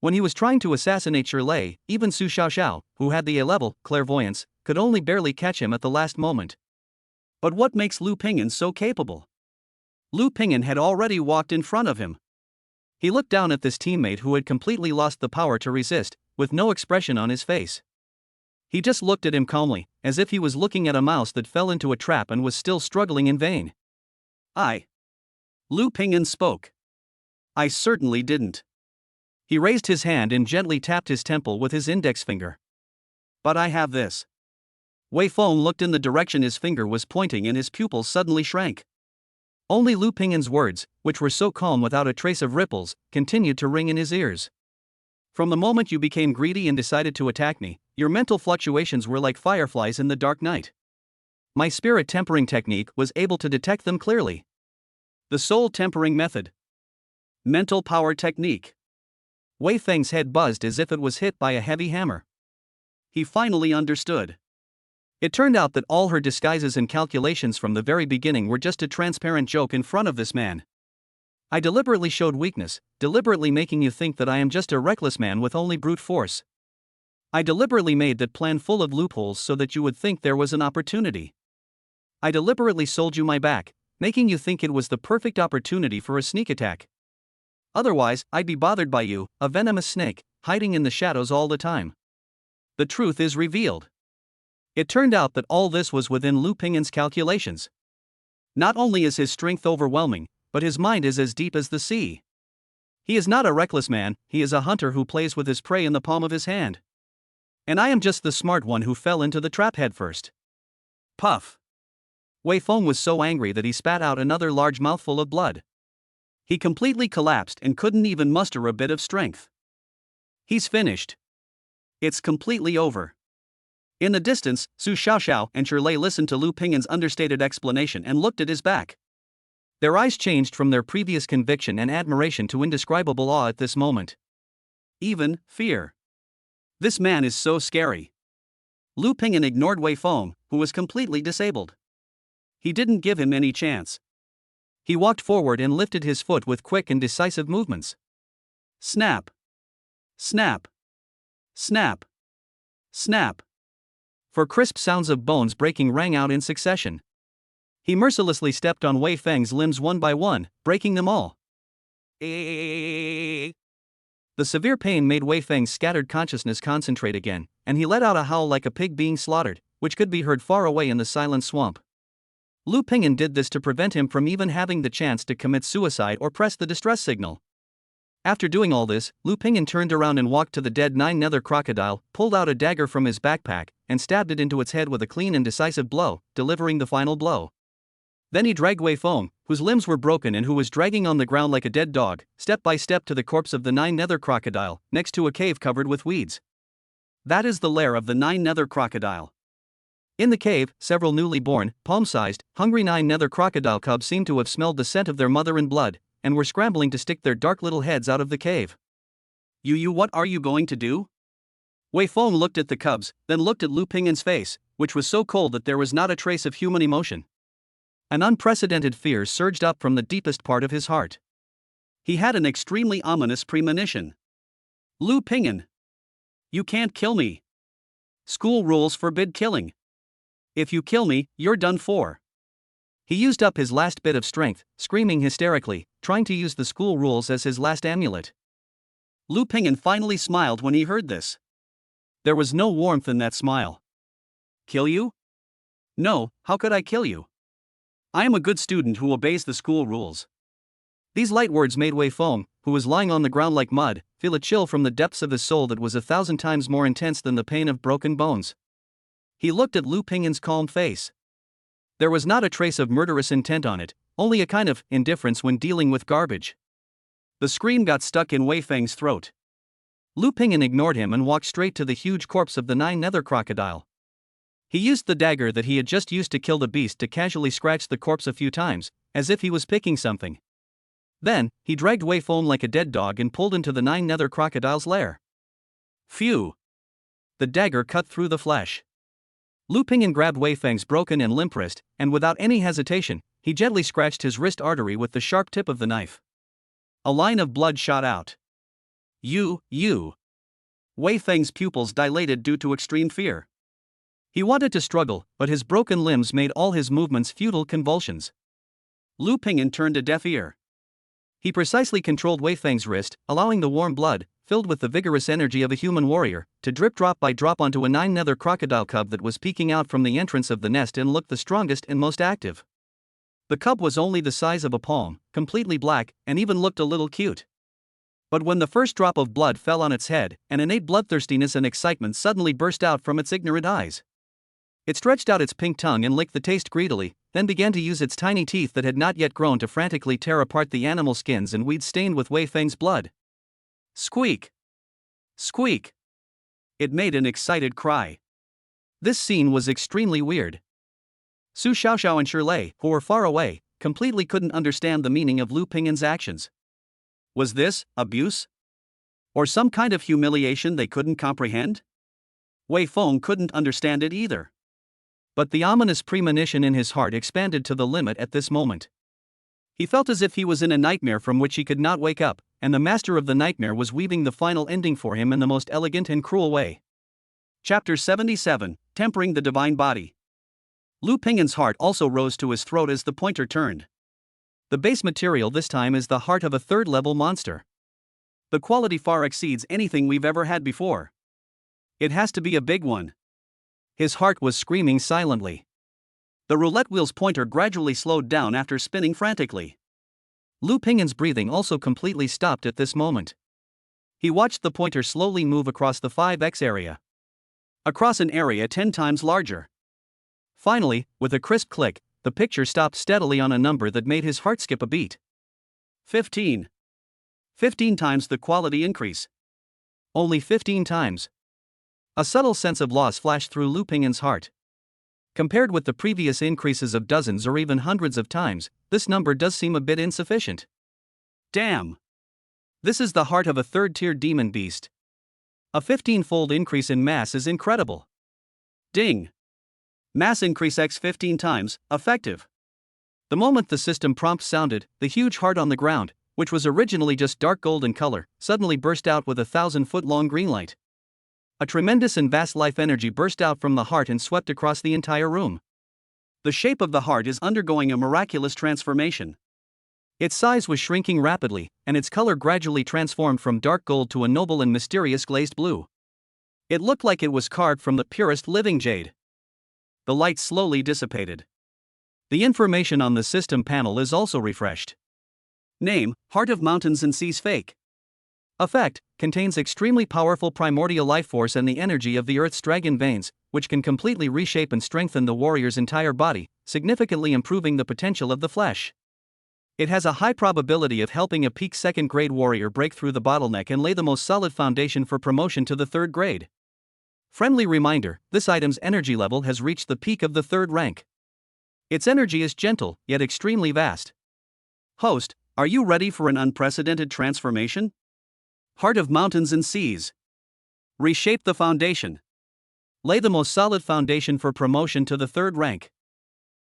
When he was trying to assassinate Shirley, even Su Xiaoxiao, who had the A-level clairvoyance, could only barely catch him at the last moment. But what makes Lu Pingyan so capable? Lu Pingyan had already walked in front of him. He looked down at this teammate who had completely lost the power to resist, with no expression on his face. He just looked at him calmly, as if he was looking at a mouse that fell into a trap and was still struggling in vain. Lu Pingyan spoke. I certainly didn't. He raised his hand and gently tapped his temple with his index finger. But I have this. Wei Feng looked in the direction his finger was pointing and his pupils suddenly shrank. Only Lu Pingyan's words, which were so calm without a trace of ripples, continued to ring in his ears. From the moment you became greedy and decided to attack me, your mental fluctuations were like fireflies in the dark night. My spirit tempering technique was able to detect them clearly. The soul tempering method. Mental power technique. Wei Feng's head buzzed as if it was hit by a heavy hammer. He finally understood. It turned out that all her disguises and calculations from the very beginning were just a transparent joke in front of this man. I deliberately showed weakness, deliberately making you think that I am just a reckless man with only brute force. I deliberately made that plan full of loopholes so that you would think there was an opportunity. I deliberately sold you my back, making you think it was the perfect opportunity for a sneak attack. Otherwise, I'd be bothered by you, a venomous snake, hiding in the shadows all the time. The truth is revealed. It turned out that all this was within Lu Pingyan's calculations. Not only is his strength overwhelming, but his mind is as deep as the sea. He is not a reckless man, he is a hunter who plays with his prey in the palm of his hand. And I am just the smart one who fell into the trap head first. Puff. Wei Feng was so angry that he spat out another large mouthful of blood. He completely collapsed and couldn't even muster a bit of strength. He's finished. It's completely over. In the distance, Su Xiaoxiao and Shirley listened to Lu Pingyan's understated explanation and looked at his back. Their eyes changed from their previous conviction and admiration to indescribable awe at this moment. Even fear. This man is so scary. Lu Pingyan ignored Wei Feng, who was completely disabled. He didn't give him any chance. He walked forward and lifted his foot with quick and decisive movements. Snap. Snap. Snap. Snap. For crisp sounds of bones breaking rang out in succession. He mercilessly stepped on Wei Feng's limbs one by one, breaking them all. The severe pain made Wei Feng's scattered consciousness concentrate again, and he let out a howl like a pig being slaughtered, which could be heard far away in the silent swamp. Lu Pingyan did this to prevent him from even having the chance to commit suicide or press the distress signal. After doing all this, Lu Pingyan turned around and walked to the dead 9-nether crocodile, pulled out a dagger from his backpack, and stabbed it into its head with a clean and decisive blow, delivering the final blow. Then he dragged Wei Feng, whose limbs were broken and who was dragging on the ground like a dead dog, step by step to the corpse of the 9-nether crocodile, next to a cave covered with weeds. That is the lair of the 9-nether crocodile. In the cave, several newly born, palm-sized, hungry nine-nether crocodile cubs seemed to have smelled the scent of their mother in blood, and were scrambling to stick their dark little heads out of the cave. What are you going to do? Wei Feng looked at the cubs, then looked at Lu Pingyin's face, which was so cold that there was not a trace of human emotion. An unprecedented fear surged up from the deepest part of his heart. He had an extremely ominous premonition. Lu Pingyin. You can't kill me. School rules forbid killing. If you kill me, you're done for. He used up his last bit of strength, screaming hysterically, trying to use the school rules as his last amulet. Lu Pingyin finally smiled when he heard this. There was no warmth in that smile. Kill you? No, how could I kill you? I am a good student who obeys the school rules. These light words made Wei Feng, who was lying on the ground like mud, feel a chill from the depths of his soul that was 1,000 times more intense than the pain of broken bones. He looked at Lu Pingyin's calm face. There was not a trace of murderous intent on it, only a kind of indifference when dealing with garbage. The scream got stuck in Wei Feng's throat. Lu Pingyin ignored him and walked straight to the huge corpse of the nine-nether crocodile. He used the dagger that he had just used to kill the beast to casually scratch the corpse a few times, as if he was picking something. Then, he dragged Wei Feng like a dead dog and pulled into the nine-nether crocodile's lair. Phew! The dagger cut through the flesh. Lu Pingyin grabbed Wei Feng's broken and limp wrist, and without any hesitation, he gently scratched his wrist artery with the sharp tip of the knife. A line of blood shot out. You. Wei Feng's pupils dilated due to extreme fear. He wanted to struggle, but his broken limbs made all his movements futile convulsions. Lu Pingyin turned a deaf ear. He precisely controlled Wei Feng's wrist, allowing the warm blood, filled with the vigorous energy of a human warrior, to drip drop by drop onto a nine-nether crocodile cub that was peeking out from the entrance of the nest and looked the strongest and most active. The cub was only the size of a palm, completely black, and even looked a little cute. But when the first drop of blood fell on its head, an innate bloodthirstiness and excitement suddenly burst out from its ignorant eyes. It stretched out its pink tongue and licked the taste greedily, then began to use its tiny teeth that had not yet grown to frantically tear apart the animal skins and weeds stained with Wei Feng's blood. Squeak! Squeak! It made an excited cry. This scene was extremely weird. Su Xiaoxiao and Shirlei, who were far away, completely couldn't understand the meaning of Lu Pingyin's actions. Was this abuse? Or some kind of humiliation they couldn't comprehend? Wei Feng couldn't understand it either. But the ominous premonition in his heart expanded to the limit at this moment. He felt as if he was in a nightmare from which he could not wake up, and the master of the nightmare was weaving the final ending for him in the most elegant and cruel way. Chapter 77, Tempering the Divine Body. Lu Pingyin's heart also rose to his throat as the pointer turned. The base material this time is the heart of a third-level monster. The quality far exceeds anything we've ever had before. It has to be a big one. His heart was screaming silently. The roulette wheel's pointer gradually slowed down after spinning frantically. Lu Pingyin's breathing also completely stopped at this moment. He watched the pointer slowly move across the 5x area. Across an area 10 times larger. Finally, with a crisp click, the picture stopped steadily on a number that made his heart skip a beat. 15. 15 times the quality increase. Only 15 times. A subtle sense of loss flashed through Lu Pingyin's heart. Compared with the previous increases of dozens or even hundreds of times, this number does seem a bit insufficient. Damn! This is the heart of a third-tier demon beast. A 15-fold increase in mass is incredible. Ding! Mass increase x 15 times, effective. The moment the system prompt sounded, the huge heart on the ground, which was originally just dark gold in color, suddenly burst out with a 1,000-foot-long green light. A tremendous and vast life energy burst out from the heart and swept across the entire room. The shape of the heart is undergoing a miraculous transformation. Its size was shrinking rapidly, and its color gradually transformed from dark gold to a noble and mysterious glazed blue. It looked like it was carved from the purest living jade. The light slowly dissipated. The information on the system panel is also refreshed. Name: Heart of Mountains and Seas Fake. Effect: contains extremely powerful primordial life force and the energy of the Earth's dragon veins, which can completely reshape and strengthen the warrior's entire body, significantly improving the potential of the flesh. It has a high probability of helping a peak second-grade warrior break through the bottleneck and lay the most solid foundation for promotion to the third grade. Friendly reminder, this item's energy level has reached the peak of the 3rd rank. Its energy is gentle, yet extremely vast. Host, are you ready for an unprecedented transformation? Heart of mountains and seas. Reshape the foundation. Lay the most solid foundation for promotion to the 3rd rank.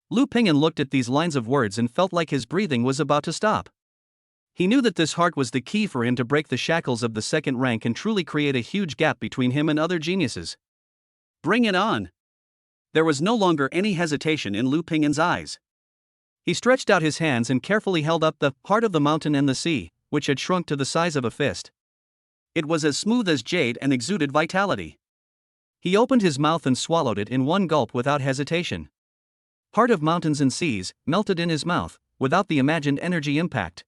Lu Ping'an looked at these lines of words and felt like his breathing was about to stop. He knew that this heart was the key for him to break the shackles of the 2nd rank and truly create a huge gap between him and other geniuses. Bring it on! There was no longer any hesitation in Lu Ping'an's eyes. He stretched out his hands and carefully held up the heart of the mountain and the sea, which had shrunk to the size of a fist. It was as smooth as jade and exuded vitality. He opened his mouth and swallowed it in one gulp without hesitation. Heart of mountains and seas melted in his mouth, without the imagined energy impact.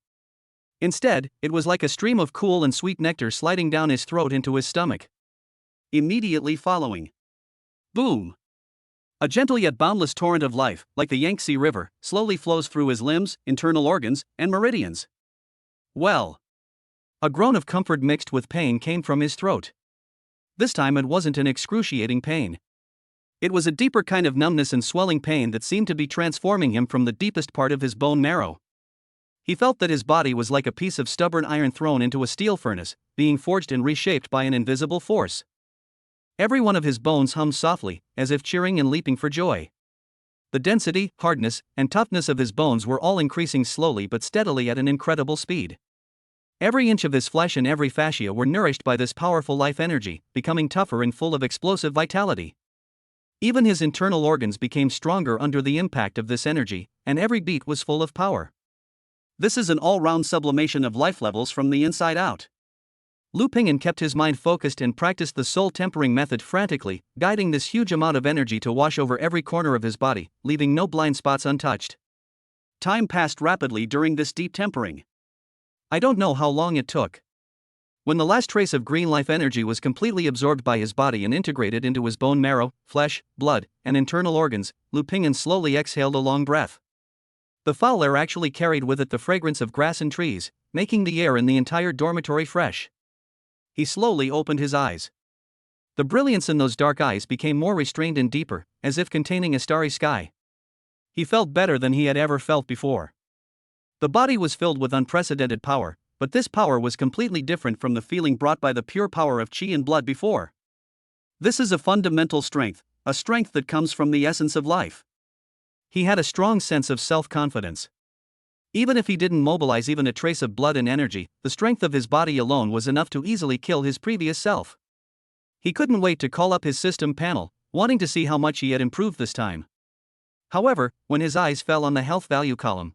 Instead, it was like a stream of cool and sweet nectar sliding down his throat into his stomach. Immediately following. Boom! A gentle yet boundless torrent of life, like the Yangtze River, slowly flows through his limbs, internal organs, and meridians. Well! A groan of comfort mixed with pain came from his throat. This time it wasn't an excruciating pain. It was a deeper kind of numbness and swelling pain that seemed to be transforming him from the deepest part of his bone marrow. He felt that his body was like a piece of stubborn iron thrown into a steel furnace, being forged and reshaped by an invisible force. Every one of his bones hummed softly, as if cheering and leaping for joy. The density, hardness, and toughness of his bones were all increasing slowly but steadily at an incredible speed. Every inch of his flesh and every fascia were nourished by this powerful life energy, becoming tougher and full of explosive vitality. Even his internal organs became stronger under the impact of this energy, and every beat was full of power. This is an all-round sublimation of life levels from the inside out. Lu Ping'an kept his mind focused and practiced the soul tempering method frantically, guiding this huge amount of energy to wash over every corner of his body, leaving no blind spots untouched. Time passed rapidly during this deep tempering. I don't know how long it took. When the last trace of green life energy was completely absorbed by his body and integrated into his bone marrow, flesh, blood, and internal organs, Lu Ping'an slowly exhaled a long breath. The foul air actually carried with it the fragrance of grass and trees, making the air in the entire dormitory fresh. He slowly opened his eyes. The brilliance in those dark eyes became more restrained and deeper, as if containing a starry sky. He felt better than he had ever felt before. The body was filled with unprecedented power, but this power was completely different from the feeling brought by the pure power of Qi and blood before. This is a fundamental strength, a strength that comes from the essence of life. He had a strong sense of self-confidence. Even if he didn't mobilize even a trace of blood and energy, the strength of his body alone was enough to easily kill his previous self. He couldn't wait to call up his system panel, wanting to see how much he had improved this time. However, when his eyes fell on the health value column,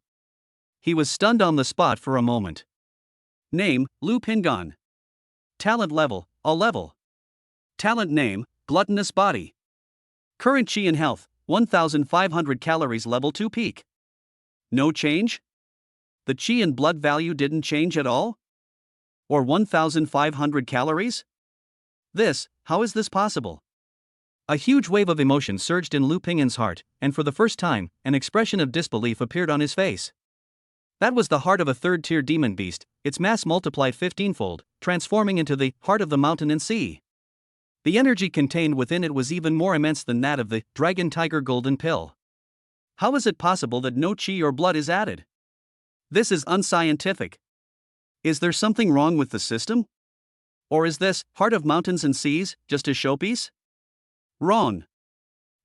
he was stunned on the spot for a moment. Name, Lu Ping'an. Talent level, A level. Talent name, gluttonous body. Current Qi and health, 1,500 calories level 2 peak. No change? The Qi and blood value didn't change at all? Or 1,500 calories? How is this possible? A huge wave of emotion surged in Lu Ping'an's heart, and for the first time, an expression of disbelief appeared on his face. That was the heart of a third-tier demon beast, its mass multiplied 15-fold, transforming into the heart of the mountain and sea. The energy contained within it was even more immense than that of the Dragon Tiger Golden Pill. How is it possible that no Qi or blood is added? This is unscientific. Is there something wrong with the system? Or is this heart of mountains and seas just a showpiece? Wrong.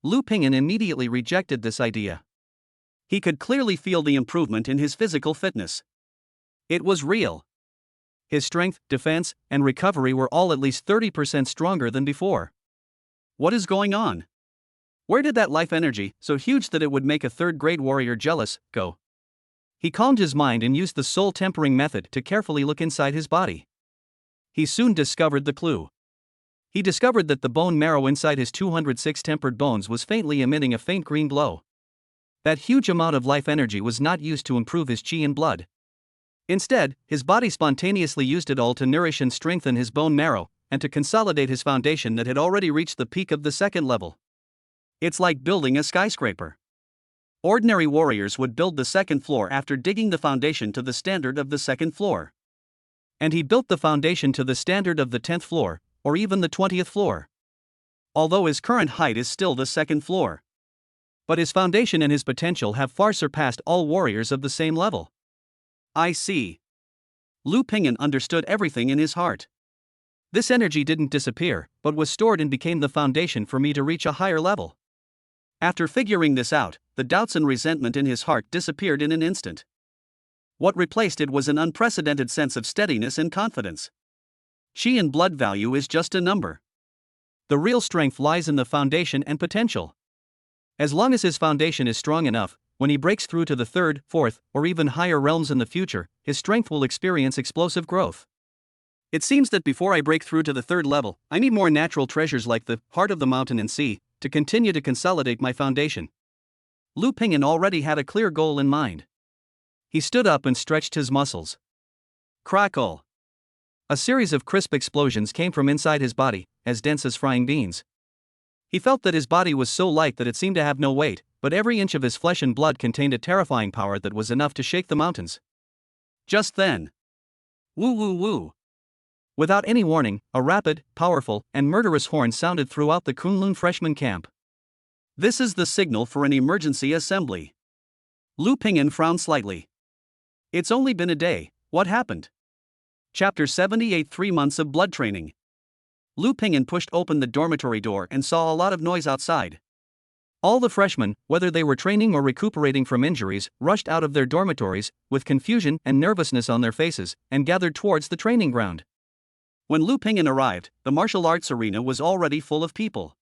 Lu Ping'an immediately rejected this idea. He could clearly feel the improvement in his physical fitness. It was real. His strength, defense, and recovery were all at least 30% stronger than before. What is going on? Where did that life energy, so huge that it would make a third-grade warrior jealous, go? He calmed his mind and used the soul tempering method to carefully look inside his body. He soon discovered the clue. He discovered that the bone marrow inside his 206 tempered bones was faintly emitting a faint green glow. That huge amount of life energy was not used to improve his Qi and blood. Instead, his body spontaneously used it all to nourish and strengthen his bone marrow, and to consolidate his foundation that had already reached the peak of the second level. It's like building a skyscraper. Ordinary warriors would build the second floor after digging the foundation to the standard of the second floor. And he built the foundation to the standard of the 10th floor, or even the 20th floor. although his current height is still the second floor. But his foundation and his potential have far surpassed all warriors of the same level. I see. Lu Pingyan understood everything in his heart. This energy didn't disappear, but was stored and became the foundation for me to reach a higher level. After figuring this out, the doubts and resentment in his heart disappeared in an instant. What replaced it was an unprecedented sense of steadiness and confidence. Qi and blood value is just a number. The real strength lies in the foundation and potential. As long as his foundation is strong enough, when he breaks through to the third, fourth, or even higher realms in the future, his strength will experience explosive growth. It seems that before I break through to the third level, I need more natural treasures like the heart of the mountain and sea to continue to consolidate my foundation. Lu Pingyan already had a clear goal in mind. He stood up and stretched his muscles. Crackle! A series of crisp explosions came from inside his body, as dense as frying beans. He felt that his body was so light that it seemed to have no weight, but every inch of his flesh and blood contained a terrifying power that was enough to shake the mountains. Just then, woo woo woo! Without any warning, a rapid, powerful, and murderous horn sounded throughout the Kunlun freshman camp. This is the signal for an emergency assembly. Lu Pingyan frowned slightly. It's only been a day, what happened? Chapter 78 3 months of blood training. Lu Pingyan pushed open the dormitory door and saw a lot of noise outside. All the freshmen, whether they were training or recuperating from injuries, rushed out of their dormitories, with confusion and nervousness on their faces, and gathered towards the training ground. When Lu Pingyan arrived, the martial arts arena was already full of people.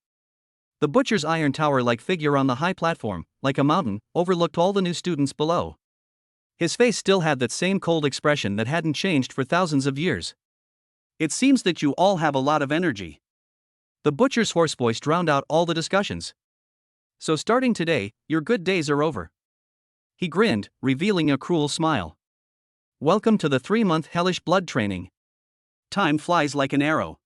The butcher's iron tower-like figure on the high platform, like a mountain, overlooked all the new students below. His face still had that same cold expression that hadn't changed for thousands of years. It seems that you all have a lot of energy. The butcher's hoarse voice drowned out all the discussions. So starting today, your good days are over. He grinned, revealing a cruel smile. Welcome to the 3-month hellish blood training. Time flies like an arrow.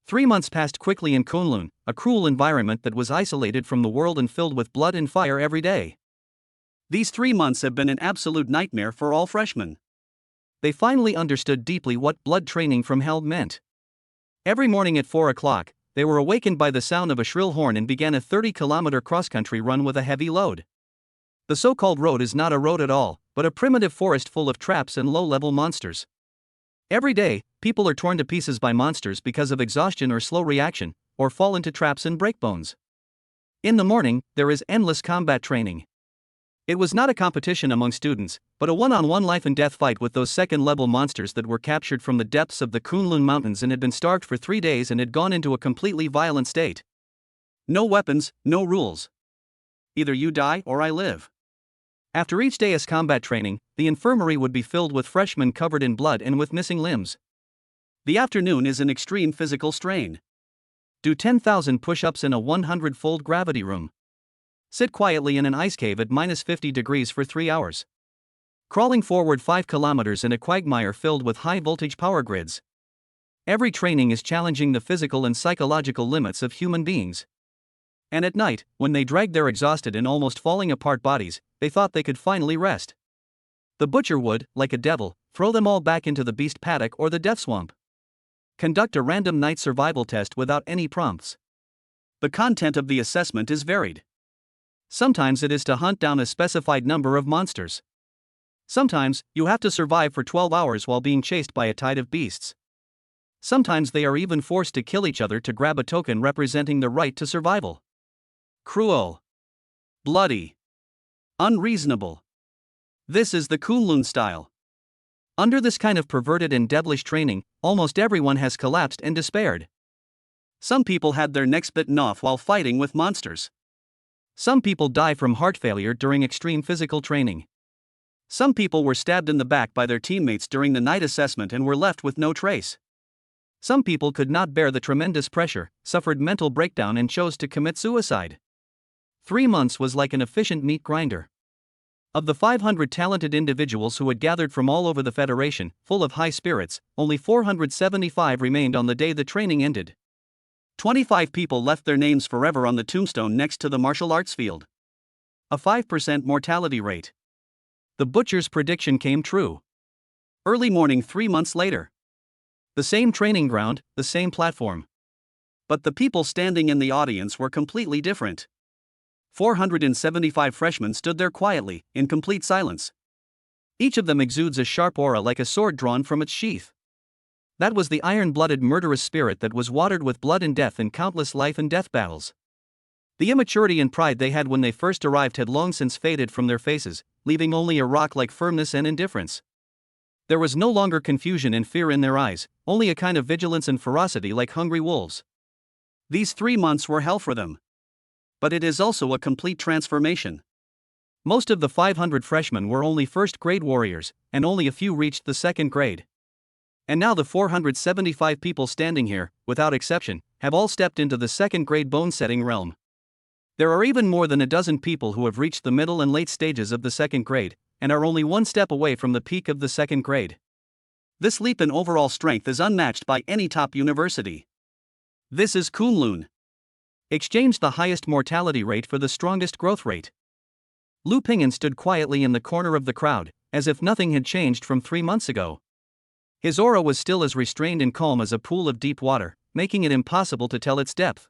3 months passed quickly in Kunlun, a cruel environment that was isolated from the world and filled with blood and fire every day. These 3 months have been an absolute nightmare for all freshmen. They finally understood deeply what blood training from hell meant. Every morning at 4 o'clock, they were awakened by the sound of a shrill horn and began a 30-kilometer cross-country run with a heavy load. The so-called road is not a road at all, but a primitive forest full of traps and low-level monsters. Every day, people are torn to pieces by monsters because of exhaustion or slow reaction, or fall into traps and break bones. In the morning, there is endless combat training. It was not a competition among students, but a one-on-one life-and-death fight with those second-level monsters that were captured from the depths of the Kunlun Mountains and had been starved for 3 days and had gone into a completely violent state. No weapons, no rules. Either you die or I live. After each day's combat training, the infirmary would be filled with freshmen covered in blood and with missing limbs. The afternoon is an extreme physical strain. Do 10,000 push-ups in a 100-fold gravity room. Sit quietly in an ice cave at -50 degrees for 3 hours. Crawling forward 5 kilometers in a quagmire filled with high-voltage power grids. Every training is challenging the physical and psychological limits of human beings. And at night, when they dragged their exhausted and almost falling apart bodies, they thought they could finally rest. The butcher would, like a devil, throw them all back into the beast paddock or the death swamp. Conduct a random night survival test without any prompts. The content of the assessment is varied. Sometimes it is to hunt down a specified number of monsters. Sometimes, you have to survive for 12 hours while being chased by a tide of beasts. Sometimes they are even forced to kill each other to grab a token representing the right to survival. Cruel. Bloody. Unreasonable. This is the Kunlun style. Under this kind of perverted and devilish training, almost everyone has collapsed and despaired. Some people had their necks bitten off while fighting with monsters. Some people die from heart failure during extreme physical training. Some people were stabbed in the back by their teammates during the night assessment and were left with no trace. Some people could not bear the tremendous pressure, suffered mental breakdown and chose to commit suicide. 3 months was like an efficient meat grinder. Of the 500 talented individuals who had gathered from all over the Federation, full of high spirits, only 475 remained on the day the training ended. 25 people left their names forever on the tombstone next to the martial arts field. A 5% mortality rate. The butcher's prediction came true. Early morning 3 months later. The same training ground, the same platform. But the people standing in the audience were completely different. 475 freshmen stood there quietly, in complete silence. Each of them exudes a sharp aura like a sword drawn from its sheath. That was the iron-blooded murderous spirit that was watered with blood and death in countless life and death battles. The immaturity and pride they had when they first arrived had long since faded from their faces, leaving only a rock-like firmness and indifference. There was no longer confusion and fear in their eyes, only a kind of vigilance and ferocity like hungry wolves. These 3 months were hell for them. But it is also a complete transformation. Most of the 500 freshmen were only first-grade warriors, and only a few reached the second grade. And now the 475 people standing here, without exception, have all stepped into the second-grade bone-setting realm. There are even more than a dozen people who have reached the middle and late stages of the second grade, and are only one step away from the peak of the second grade. This leap in overall strength is unmatched by any top university. This is Kunlun. Exchanged the highest mortality rate for the strongest growth rate. Lu Ping'an stood quietly in the corner of the crowd, as if nothing had changed from 3 months ago. His aura was still as restrained and calm as a pool of deep water, making it impossible to tell its depth.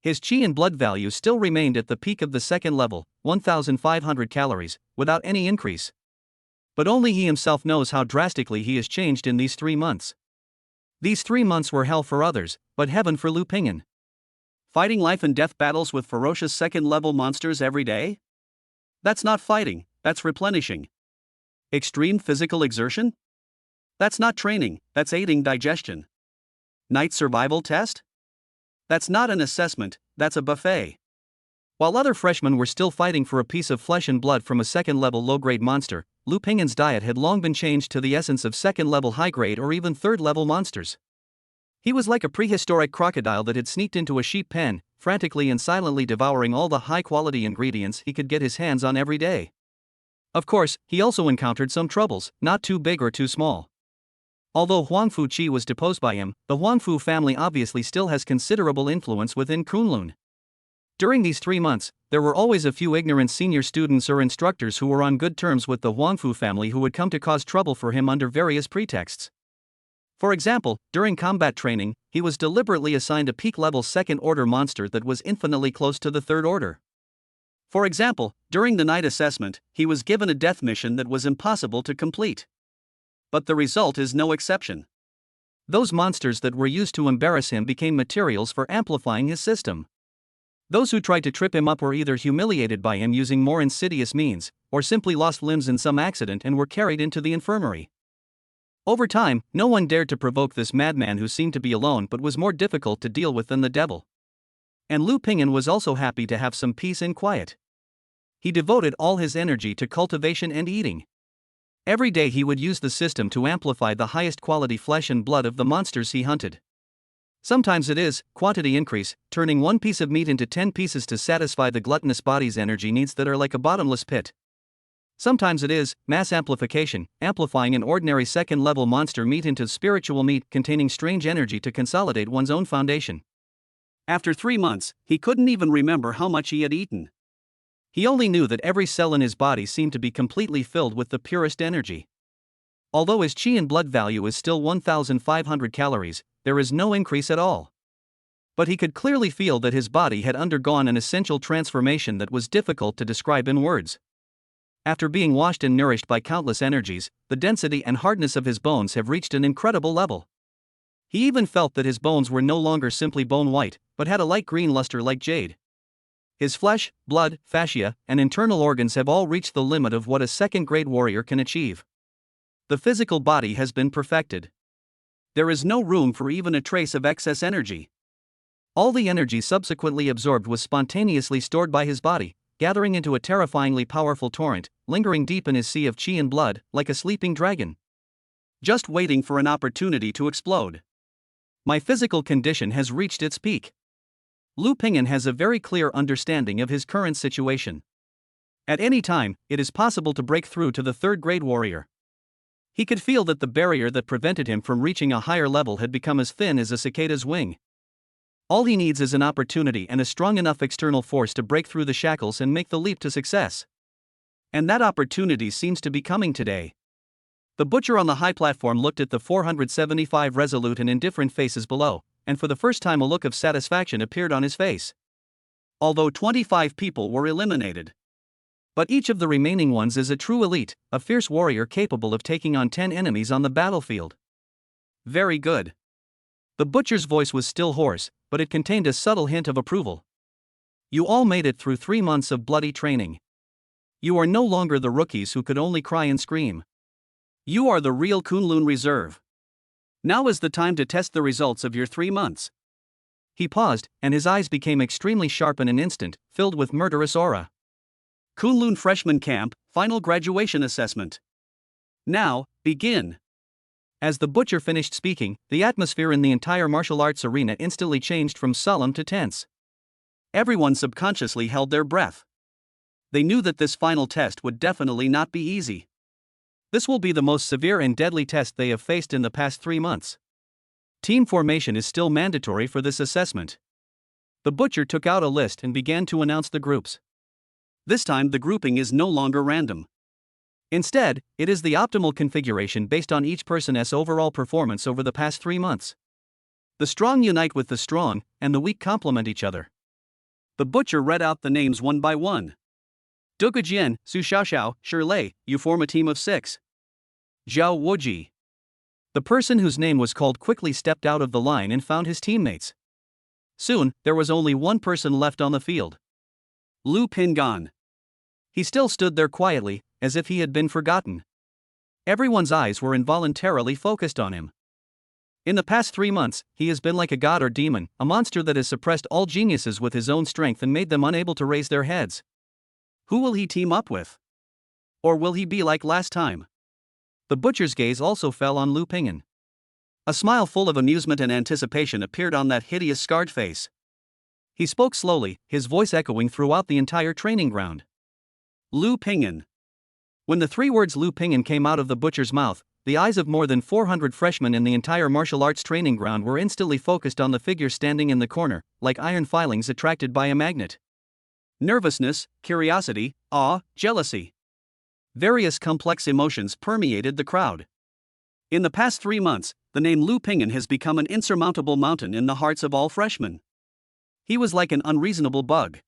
His Qi and blood value still remained at the peak of the second level, 1,500 calories, without any increase. But only he himself knows how drastically he has changed in these 3 months. These 3 months were hell for others, but heaven for Lu Ping'an. Fighting life and death battles with ferocious second-level monsters every day? That's not fighting, that's replenishing. Extreme physical exertion? That's not training, that's aiding digestion. Night survival test? That's not an assessment, that's a buffet. While other freshmen were still fighting for a piece of flesh and blood from a second-level low-grade monster, Lu Ping'an's diet had long been changed to the essence of second-level high-grade or even third-level monsters. He was like a prehistoric crocodile that had sneaked into a sheep pen, frantically and silently devouring all the high-quality ingredients he could get his hands on every day. Of course, he also encountered some troubles, not too big or too small. Although Huangfu Qi was deposed by him, the Huangfu family obviously still has considerable influence within Kunlun. During these 3 months, there were always a few ignorant senior students or instructors who were on good terms with the Huangfu family who would come to cause trouble for him under various pretexts. For example, during combat training, he was deliberately assigned a peak-level second-order monster that was infinitely close to the third order. For example, during the night assessment, he was given a death mission that was impossible to complete. But the result is no exception. Those monsters that were used to embarrass him became materials for amplifying his system. Those who tried to trip him up were either humiliated by him using more insidious means, or simply lost limbs in some accident and were carried into the infirmary. Over time, no one dared to provoke this madman who seemed to be alone but was more difficult to deal with than the devil. And Lu Ping'an was also happy to have some peace and quiet. He devoted all his energy to cultivation and eating. Every day he would use the system to amplify the highest quality flesh and blood of the monsters he hunted. Sometimes it is quantity increase, turning one piece of meat into 10 pieces to satisfy the gluttonous body's energy needs that are like a bottomless pit. Sometimes it is mass amplification, amplifying an ordinary second-level monster meat into spiritual meat containing strange energy to consolidate one's own foundation. After 3 months, he couldn't even remember how much he had eaten. He only knew that every cell in his body seemed to be completely filled with the purest energy. Although his Qi and blood value is still 1,500 calories, there is no increase at all. But he could clearly feel that his body had undergone an essential transformation that was difficult to describe in words. After being washed and nourished by countless energies, the density and hardness of his bones have reached an incredible level. He even felt that his bones were no longer simply bone white, but had a light green luster like jade. His flesh, blood, fascia, and internal organs have all reached the limit of what a second-grade warrior can achieve. The physical body has been perfected. There is no room for even a trace of excess energy. All the energy subsequently absorbed was spontaneously stored by his body, gathering into a terrifyingly powerful torrent, lingering deep in his sea of Qi and blood, like a sleeping dragon. Just waiting for an opportunity to explode. My physical condition has reached its peak. Lu Ping'an has a very clear understanding of his current situation. At any time, it is possible to break through to the third-grade warrior. He could feel that the barrier that prevented him from reaching a higher level had become as thin as a cicada's wing. All he needs is an opportunity and a strong enough external force to break through the shackles and make the leap to success. And that opportunity seems to be coming today. The butcher on the high platform looked at the 475 resolute and indifferent faces below, and for the first time a look of satisfaction appeared on his face. Although 25 people were eliminated. But each of the remaining ones is a true elite, a fierce warrior capable of taking on 10 enemies on the battlefield. Very good. The butcher's voice was still hoarse, but it contained a subtle hint of approval. You all made it through 3 months of bloody training. You are no longer the rookies who could only cry and scream. You are the real Kunlun Reserve. Now is the time to test the results of your 3 months. He paused, and his eyes became extremely sharp in an instant, filled with murderous aura. Kunlun Freshman Camp, Final Graduation Assessment. Now, begin. As the butcher finished speaking, the atmosphere in the entire martial arts arena instantly changed from solemn to tense. Everyone subconsciously held their breath. They knew that this final test would definitely not be easy. This will be the most severe and deadly test they have faced in the past 3 months. Team formation is still mandatory for this assessment. The butcher took out a list and began to announce the groups. This time the grouping is no longer random. Instead, it is the optimal configuration based on each person's overall performance over the past 3 months. The strong unite with the strong, and the weak complement each other. The butcher read out the names one by one. Dugujian, Su Xiaoxiao, Shirlei, you form a team of 6. Zhao Wuji. The person whose name was called quickly stepped out of the line and found his teammates. Soon, there was only one person left on the field. Lu Pingan. He still stood there quietly, as if he had been forgotten. Everyone's eyes were involuntarily focused on him. In the past 3 months, he has been like a god or demon, a monster that has suppressed all geniuses with his own strength and made them unable to raise their heads. Who will he team up with? Or will he be like last time? The butcher's gaze also fell on Lu Pingan. A smile full of amusement and anticipation appeared on that hideous scarred face. He spoke slowly, his voice echoing throughout the entire training ground. Lu Pingan. When the 3 words Lu Pingan came out of the butcher's mouth, the eyes of more than 400 freshmen in the entire martial arts training ground were instantly focused on the figure standing in the corner, like iron filings attracted by a magnet. Nervousness, curiosity, awe, jealousy. Various complex emotions permeated the crowd. In the past 3 months, the name Lu Pingan has become an insurmountable mountain in the hearts of all freshmen. He was like an unreasonable bug.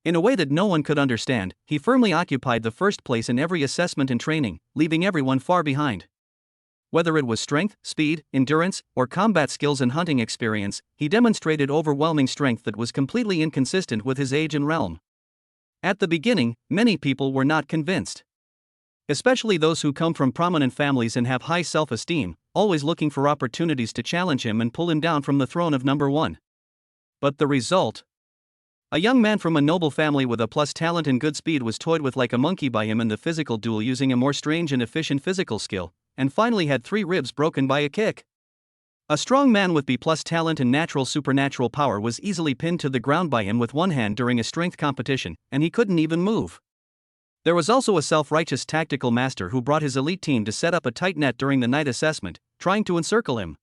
In a way that no one could understand, he firmly occupied the first place in every assessment and training, leaving everyone far behind. Whether it was strength, speed, endurance, or combat skills and hunting experience, he demonstrated overwhelming strength that was completely inconsistent with his age and realm. At the beginning, many people were not convinced. Especially those who come from prominent families and have high self-esteem, always looking for opportunities to challenge him and pull him down from the throne of number 1. But the result? A young man from a noble family with a plus talent and good speed was toyed with like a monkey by him in the physical duel using a more strange and efficient physical skill, and finally had 3 ribs broken by a kick. A strong man with B+ talent and natural supernatural power was easily pinned to the ground by him with one hand during a strength competition, and he couldn't even move. There was also a self-righteous tactical master who brought his elite team to set up a tight net during the night assessment, trying to encircle him.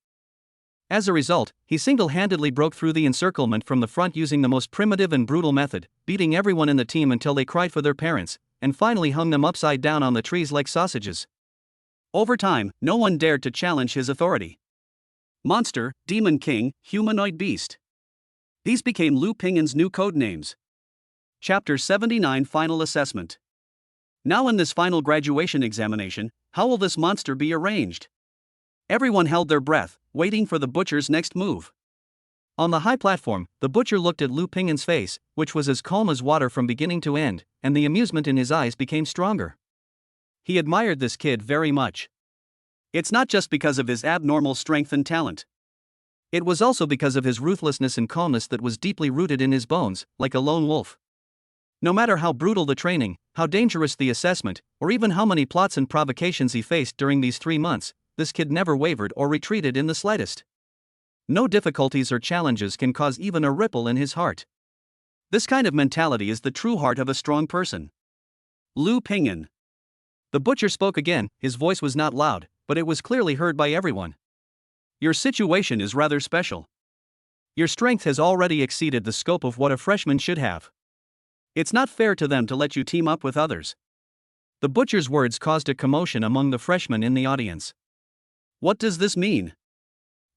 As a result, he single-handedly broke through the encirclement from the front using the most primitive and brutal method, beating everyone in the team until they cried for their parents, and finally hung them upside down on the trees like sausages. Over time, no one dared to challenge his authority. Monster, Demon King, Humanoid Beast. These became Lu Pingan's new code names. Chapter 79 Final Assessment. Now in this final graduation examination, how will this monster be arranged? Everyone held their breath, waiting for the butcher's next move. On the high platform, the butcher looked at Lu Pingan's face, which was as calm as water from beginning to end, and the amusement in his eyes became stronger. He admired this kid very much. It's not just because of his abnormal strength and talent. It was also because of his ruthlessness and calmness that was deeply rooted in his bones, like a lone wolf. No matter how brutal the training, how dangerous the assessment, or even how many plots and provocations he faced during these 3 months, this kid never wavered or retreated in the slightest. No difficulties or challenges can cause even a ripple in his heart. This kind of mentality is the true heart of a strong person. Lu Pingan. The butcher spoke again, his voice was not loud, but it was clearly heard by everyone. Your situation is rather special. Your strength has already exceeded the scope of what a freshman should have. It's not fair to them to let you team up with others. The butcher's words caused a commotion among the freshmen in the audience. What does this mean?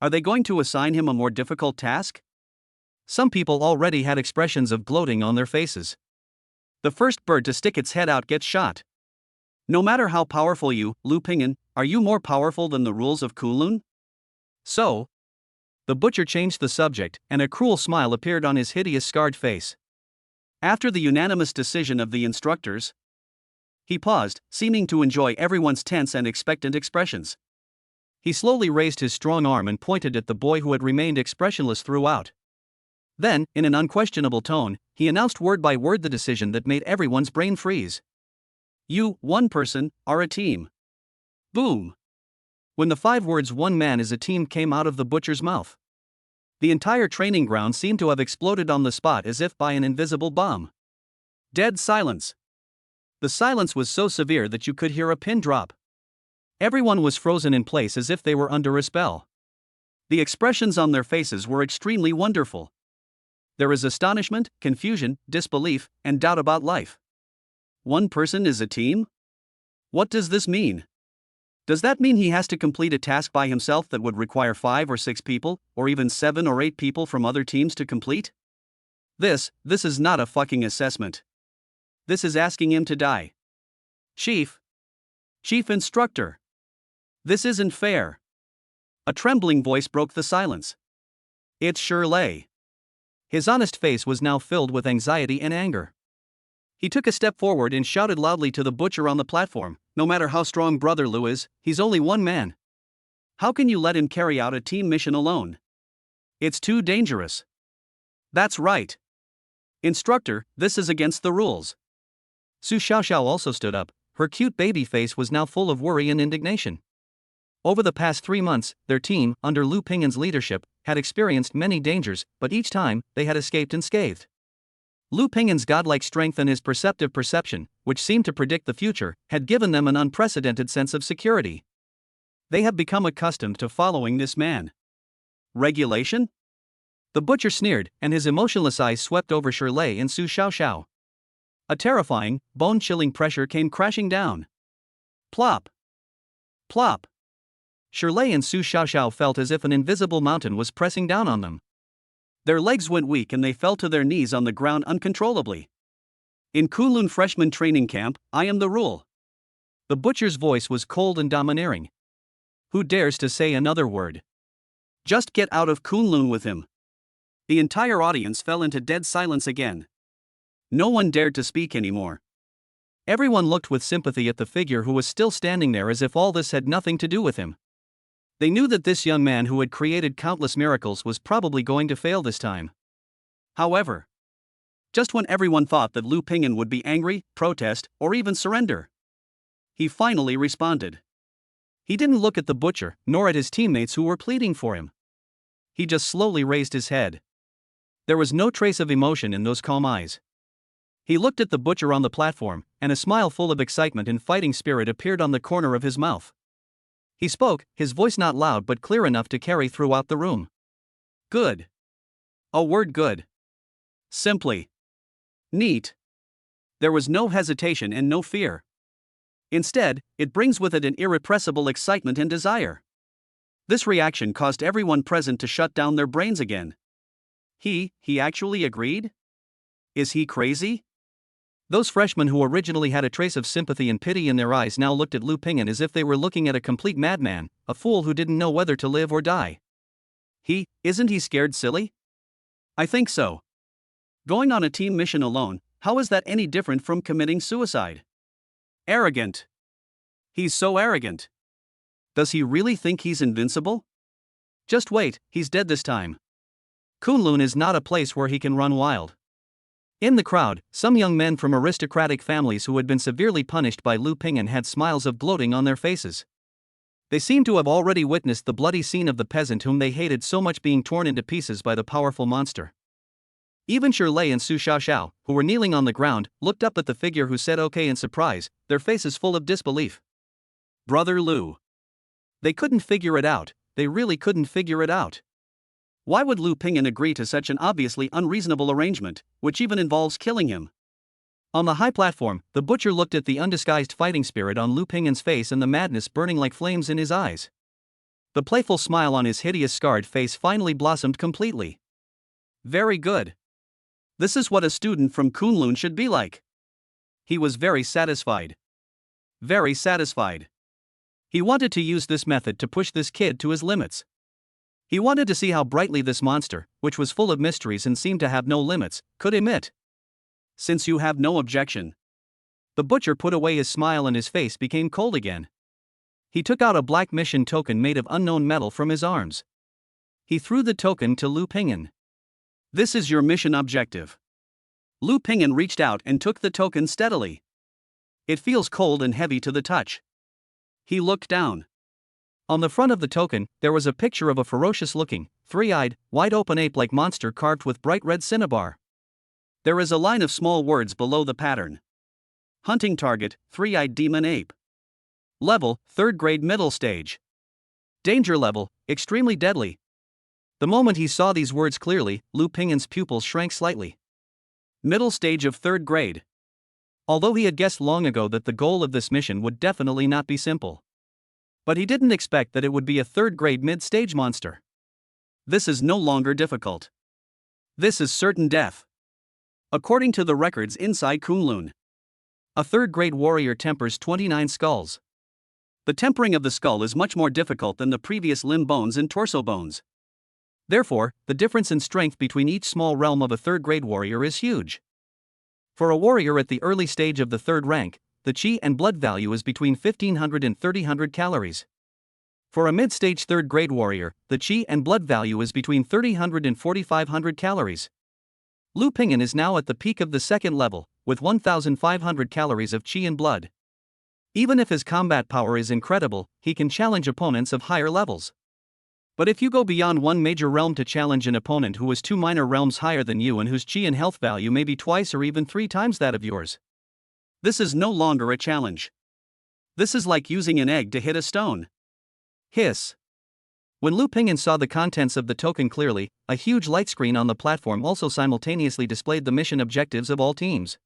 Are they going to assign him a more difficult task? Some people already had expressions of gloating on their faces. The first bird to stick its head out gets shot. No matter how powerful you, Lu Ping'an, are you more powerful than the rules of Kunlun? So? The butcher changed the subject, and a cruel smile appeared on his hideous scarred face. After the unanimous decision of the instructors, he paused, seeming to enjoy everyone's tense and expectant expressions. He slowly raised his strong arm and pointed at the boy who had remained expressionless throughout. Then, in an unquestionable tone, he announced word by word the decision that made everyone's brain freeze. You, one person, are a team. Boom! When the 5 words "one man is a team" came out of the butcher's mouth, the entire training ground seemed to have exploded on the spot as if by an invisible bomb. Dead silence. The silence was so severe that you could hear a pin drop. Everyone was frozen in place as if they were under a spell. The expressions on their faces were extremely wonderful. There is astonishment, confusion, disbelief, and doubt about life. One person is a team? What does this mean? Does that mean he has to complete a task by himself that would require 5 or 6 people, or even 7 or 8 people from other teams to complete? This is not a fucking assessment. This is asking him to die. Chief Instructor. This isn't fair. A trembling voice broke the silence. It's Shirley. His honest face was now filled with anxiety and anger. He took a step forward and shouted loudly to the butcher on the platform, "No matter how strong Brother Lu is, he's only one man. How can you let him carry out a team mission alone? It's too dangerous." That's right. Instructor, this is against the rules. Su Xiaoxiao also stood up. Her cute baby face was now full of worry and indignation. Over the past 3 months, their team, under Lu Ping'an's leadership, had experienced many dangers, but each time, they had escaped unscathed. Lu Ping'an's godlike strength and his perceptive perception, which seemed to predict the future, had given them an unprecedented sense of security. They have become accustomed to following this man. Regulation? The butcher sneered, and his emotionless eyes swept over Shirley and Su Xiaoxiao. A terrifying, bone-chilling pressure came crashing down. Plop! Plop! Shirley and Su Xiaoxiao felt as if an invisible mountain was pressing down on them. Their legs went weak and they fell to their knees on the ground uncontrollably. In Kunlun freshman training camp, I am the rule. The butcher's voice was cold and domineering. Who dares to say another word? Just get out of Kunlun with him. The entire audience fell into dead silence again. No one dared to speak anymore. Everyone looked with sympathy at the figure who was still standing there as if all this had nothing to do with him. They knew that this young man who had created countless miracles was probably going to fail this time. However, just when everyone thought that Lu Ping'an would be angry, protest, or even surrender, he finally responded. He didn't look at the butcher, nor at his teammates who were pleading for him. He just slowly raised his head. There was no trace of emotion in those calm eyes. He looked at the butcher on the platform, and a smile full of excitement and fighting spirit appeared on the corner of his mouth. He spoke, his voice not loud but clear enough to carry throughout the room. Good. A word good. Simply. Neat. There was no hesitation and no fear. Instead, it brings with it an irrepressible excitement and desire. This reaction caused everyone present to shut down their brains again. He actually agreed? Is he crazy? Those freshmen who originally had a trace of sympathy and pity in their eyes now looked at Lu Ping'an as if they were looking at a complete madman, a fool who didn't know whether to live or die. Isn't he scared silly? I think so. Going on a team mission alone, how is that any different from committing suicide? Arrogant. He's so arrogant. Does he really think he's invincible? Just wait, he's dead this time. Kunlun is not a place where he can run wild. In the crowd, some young men from aristocratic families who had been severely punished by Lu Ping'an had smiles of gloating on their faces. They seemed to have already witnessed the bloody scene of the peasant whom they hated so much being torn into pieces by the powerful monster. Even Shirley and Su Xiaoxiao, who were kneeling on the ground, looked up at the figure who said okay in surprise, their faces full of disbelief. Brother Lu. They couldn't figure it out, they really couldn't figure it out. Why would Lu Ping'an agree to such an obviously unreasonable arrangement, which even involves killing him? On the high platform, the butcher looked at the undisguised fighting spirit on Lu Ping'an's face and the madness burning like flames in his eyes. The playful smile on his hideous scarred face finally blossomed completely. Very good. This is what a student from Kunlun should be like. He was very satisfied. Very satisfied. He wanted to use this method to push this kid to his limits. He wanted to see how brightly this monster, which was full of mysteries and seemed to have no limits, could emit. Since you have no objection. The butcher put away his smile and his face became cold again. He took out a black mission token made of unknown metal from his arms. He threw the token to Lu Ping'an. This is your mission objective. Lu Ping'an reached out and took the token steadily. It feels cold and heavy to the touch. He looked down. On the front of the token, there was a picture of a ferocious-looking, three-eyed, wide-open ape-like monster carved with bright red cinnabar. There is a line of small words below the pattern. Hunting target, three-eyed demon ape. Level, 3rd grade middle stage. Danger level, extremely deadly. The moment he saw these words clearly, Lu Ping'an's pupils shrank slightly. Middle stage of 3rd grade. Although he had guessed long ago that the goal of this mission would definitely not be simple. But he didn't expect that it would be a 3rd grade mid-stage monster. This is no longer difficult. This is certain death. According to the records inside Kunlun, a 3rd grade warrior tempers 29 skulls. The tempering of the skull is much more difficult than the previous limb bones and torso bones. Therefore, the difference in strength between each small realm of a 3rd grade warrior is huge. For a warrior at the early stage of the 3rd rank, the Qi and blood value is between 1500 and 3000 calories. For a mid-stage 3rd grade warrior, the Qi and blood value is between 3000 and 4500 calories. Lu Ping'an is now at the peak of the 2nd level, with 1500 calories of Qi and blood. Even if his combat power is incredible, he can challenge opponents of higher levels. But if you go beyond one major realm to challenge an opponent who is 2 minor realms higher than you and whose Qi and health value may be twice or even 3 times that of yours, this is no longer a challenge. This is like using an egg to hit a stone. Hiss. When Lu Ping'an saw the contents of the token clearly, a huge light screen on the platform also simultaneously displayed the mission objectives of all teams.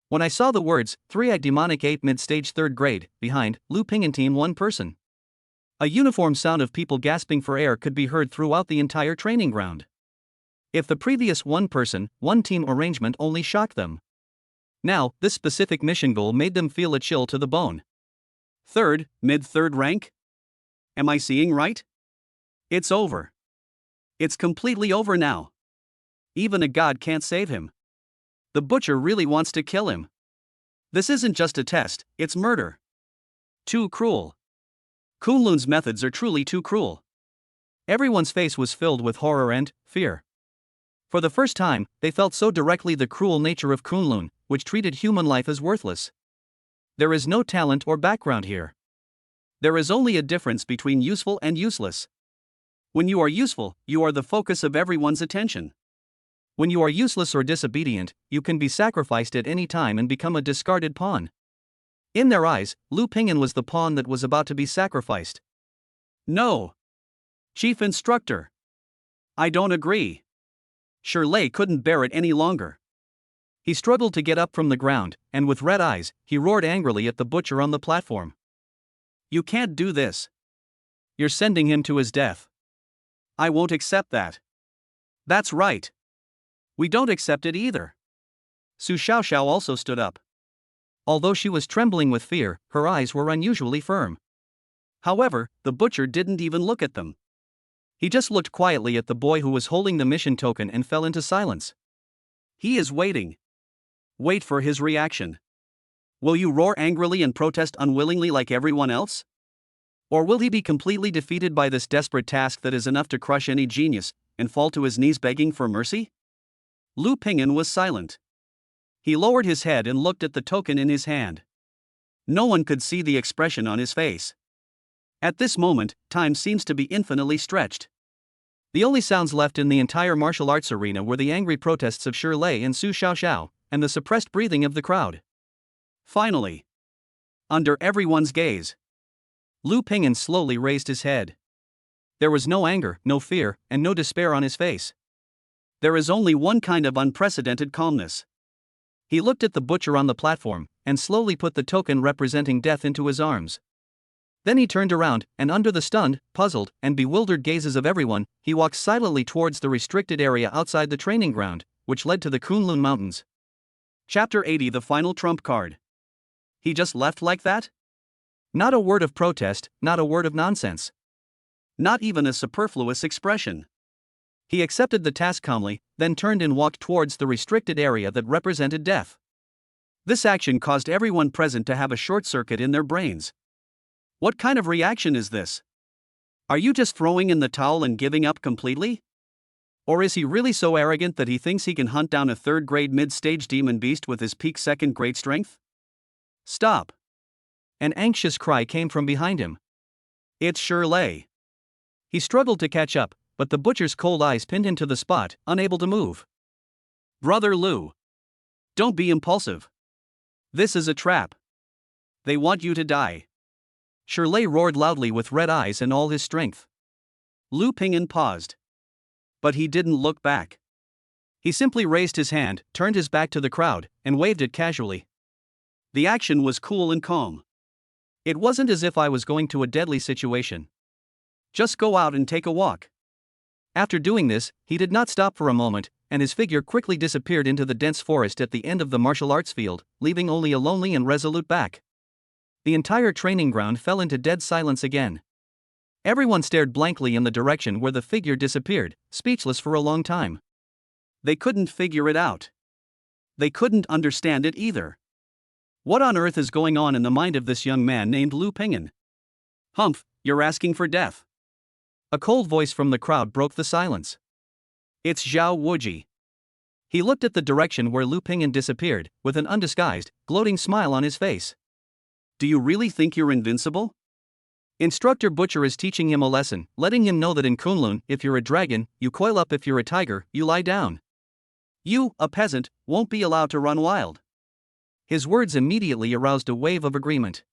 When I saw the words, 3-eyed demonic ape mid-stage 3rd grade, behind, Lu Ping'an team 1 person. A uniform sound of people gasping for air could be heard throughout the entire training ground. If the previous 1 person, 1 team arrangement only shocked them, now, this specific mission goal made them feel a chill to the bone. 3rd, mid-3rd rank? Am I seeing right? It's over. It's completely over now. Even a god can't save him. The butcher really wants to kill him. This isn't just a test, it's murder. Too cruel. Kunlun's methods are truly too cruel. Everyone's face was filled with horror and fear. For the first time, they felt so directly the cruel nature of Kunlun, which treated human life as worthless. There is no talent or background here. There is only a difference between useful and useless. When you are useful, you are the focus of everyone's attention. When you are useless or disobedient, you can be sacrificed at any time and become a discarded pawn. In their eyes, Lu Ping'an was the pawn that was about to be sacrificed. No. Chief Instructor. I don't agree. Shirley couldn't bear it any longer. He struggled to get up from the ground, and with red eyes, he roared angrily at the butcher on the platform. You can't do this. You're sending him to his death. I won't accept that. That's right. We don't accept it either. Su Xiaoxiao also stood up. Although she was trembling with fear, her eyes were unusually firm. However, the butcher didn't even look at them. He just looked quietly at the boy who was holding the mission token and fell into silence. He is waiting. Wait for his reaction. Will you roar angrily and protest unwillingly like everyone else? Or will he be completely defeated by this desperate task that is enough to crush any genius, and fall to his knees begging for mercy? Lu Ping'an was silent. He lowered his head and looked at the token in his hand. No one could see the expression on his face. At this moment, time seems to be infinitely stretched. The only sounds left in the entire martial arts arena were the angry protests of Shirley and Su Xiaoxiao, and the suppressed breathing of the crowd. Finally, under everyone's gaze, Lu Ping'an slowly raised his head. There was no anger, no fear, and no despair on his face. There is only one kind of unprecedented calmness. He looked at the butcher on the platform, and slowly put the token representing death into his arms. Then he turned around, and under the stunned, puzzled, and bewildered gazes of everyone, he walked silently towards the restricted area outside the training ground, which led to the Kunlun Mountains. Chapter 80 The Final Trump Card. He just left like that? Not a word of protest, not a word of nonsense. Not even a superfluous expression. He accepted the task calmly, then turned and walked towards the restricted area that represented death. This action caused everyone present to have a short circuit in their brains. What kind of reaction is this? Are you just throwing in the towel and giving up completely? Or is he really so arrogant that he thinks he can hunt down a third-grade mid-stage demon beast with his peak second-grade strength? Stop! An anxious cry came from behind him. It's Shirley. He struggled to catch up, but the butcher's cold eyes pinned him to the spot, unable to move. Brother Lu. Don't be impulsive. This is a trap. They want you to die. Shirley roared loudly with red eyes and all his strength. Lu Ping'an paused. But he didn't look back. He simply raised his hand, turned his back to the crowd, and waved it casually. The action was cool and calm. It wasn't as if I was going to a deadly situation. Just go out and take a walk. After doing this, he did not stop for a moment, and his figure quickly disappeared into the dense forest at the end of the martial arts field, leaving only a lonely and resolute back. The entire training ground fell into dead silence again. Everyone stared blankly in the direction where the figure disappeared, speechless for a long time. They couldn't figure it out. They couldn't understand it either. What on earth is going on in the mind of this young man named Lu Ping'an? Humph, you're asking for death. A cold voice from the crowd broke the silence. It's Zhao Wuji. He looked at the direction where Lu Ping'an disappeared, with an undisguised, gloating smile on his face. Do you really think you're invincible? Instructor Butcher is teaching him a lesson, letting him know that in Kunlun, if you're a dragon, you coil up, if you're a tiger, you lie down. You, a peasant, won't be allowed to run wild. His words immediately aroused a wave of agreement.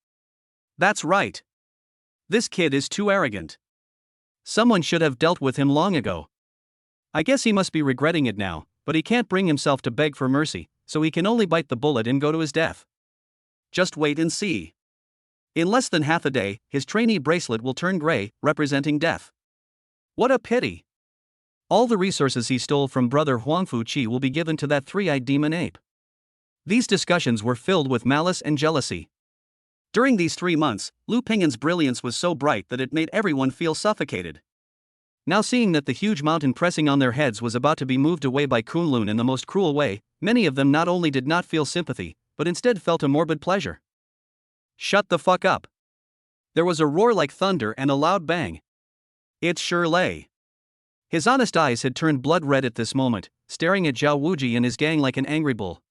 That's right. This kid is too arrogant. Someone should have dealt with him long ago. I guess he must be regretting it now, but he can't bring himself to beg for mercy, so he can only bite the bullet and go to his death. Just wait and see. In less than half a day, his trainee bracelet will turn gray, representing death. What a pity. All the resources he stole from brother Huangfu Qi will be given to that three-eyed demon ape. These discussions were filled with malice and jealousy. During these 3 months, Lu Ping'an's brilliance was so bright that it made everyone feel suffocated. Now seeing that the huge mountain pressing on their heads was about to be moved away by Kunlun in the most cruel way, many of them not only did not feel sympathy, but instead felt a morbid pleasure. Shut the fuck up. There was a roar like thunder and a loud bang. It's Shirley. His honest eyes had turned blood red at this moment, staring at Zhao Wuji and his gang like an angry bull.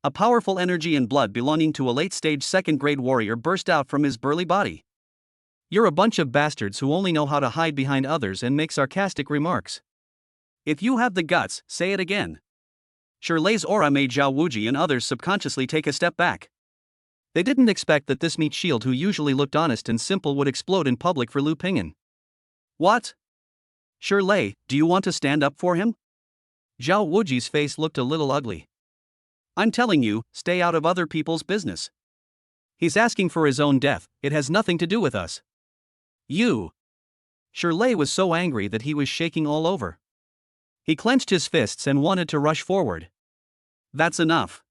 A powerful energy and blood belonging to a late-stage second-grade warrior burst out from his burly body. You're a bunch of bastards who only know how to hide behind others and make sarcastic remarks. If you have the guts, say it again. Shirley's aura made Zhao Wuji and others subconsciously take a step back. They didn't expect that this meat shield who usually looked honest and simple would explode in public for Lu Ping'an. What? Shirley, do you want to stand up for him? Zhao Wuji's face looked a little ugly. I'm telling you, stay out of other people's business. He's asking for his own death, it has nothing to do with us. You. Shirley was so angry that he was shaking all over. He clenched his fists and wanted to rush forward. That's enough.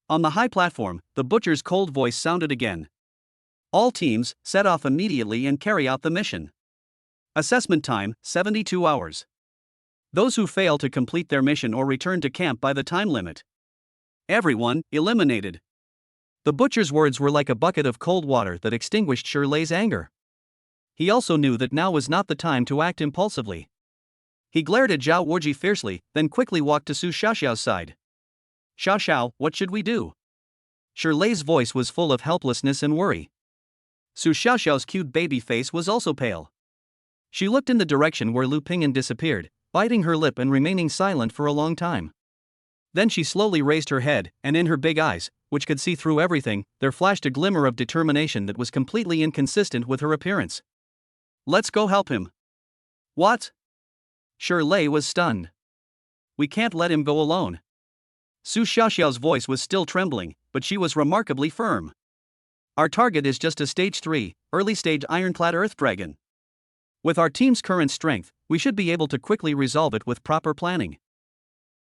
On the high platform, the butcher's cold voice sounded again. All teams, set off immediately and carry out the mission. Assessment time, 72 hours. Those who fail to complete their mission or return to camp by the time limit. Everyone, eliminated. The butcher's words were like a bucket of cold water that extinguished Shirley's anger. He also knew that now was not the time to act impulsively. He glared at Zhao Wuji fiercely, then quickly walked to Su Xiaoxiao's side. Xiaoxiao, what should we do? Shirley's voice was full of helplessness and worry. Su Xiaoxiao's cute baby face was also pale. She looked in the direction where Lu Ping'an disappeared, biting her lip and remaining silent for a long time. Then she slowly raised her head, and in her big eyes, which could see through everything, there flashed a glimmer of determination that was completely inconsistent with her appearance. Let's go help him. What? Shirley was stunned. We can't let him go alone. Su Xiaoxiao's voice was still trembling, but she was remarkably firm. Our target is just a stage 3, early stage ironclad Earth Dragon. With our team's current strength, we should be able to quickly resolve it with proper planning.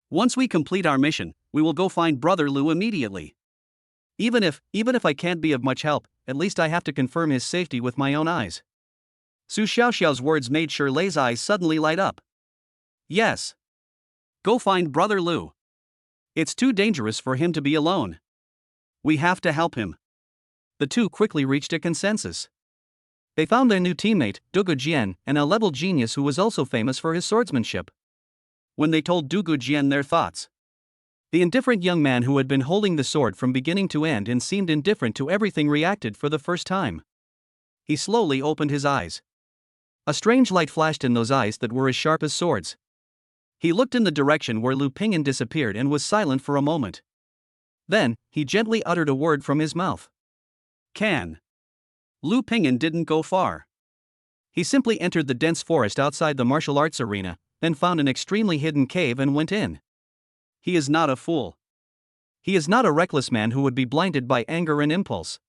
Once we complete our mission, we will go find Brother Lu immediately. Even if I can't be of much help, at least I have to confirm his safety with my own eyes. Su Xiaoxiao's words made Shi Lei's eyes suddenly light up. Yes. Go find Brother Lu. It's too dangerous for him to be alone. We have to help him. The two quickly reached a consensus. They found their new teammate, Dugu Jian, an A-level genius who was also famous for his swordsmanship. When they told Dugu Jian their thoughts, the indifferent young man who had been holding the sword from beginning to end and seemed indifferent to everything reacted for the first time. He slowly opened his eyes. A strange light flashed in those eyes that were as sharp as swords. He looked in the direction where Lu Pingyan disappeared and was silent for a moment. Then, he gently uttered a word from his mouth. Can. Lu Pingyan didn't go far. He simply entered the dense forest outside the martial arts arena, then found an extremely hidden cave and went in. He is not a fool. He is not a reckless man who would be blinded by anger and impulse.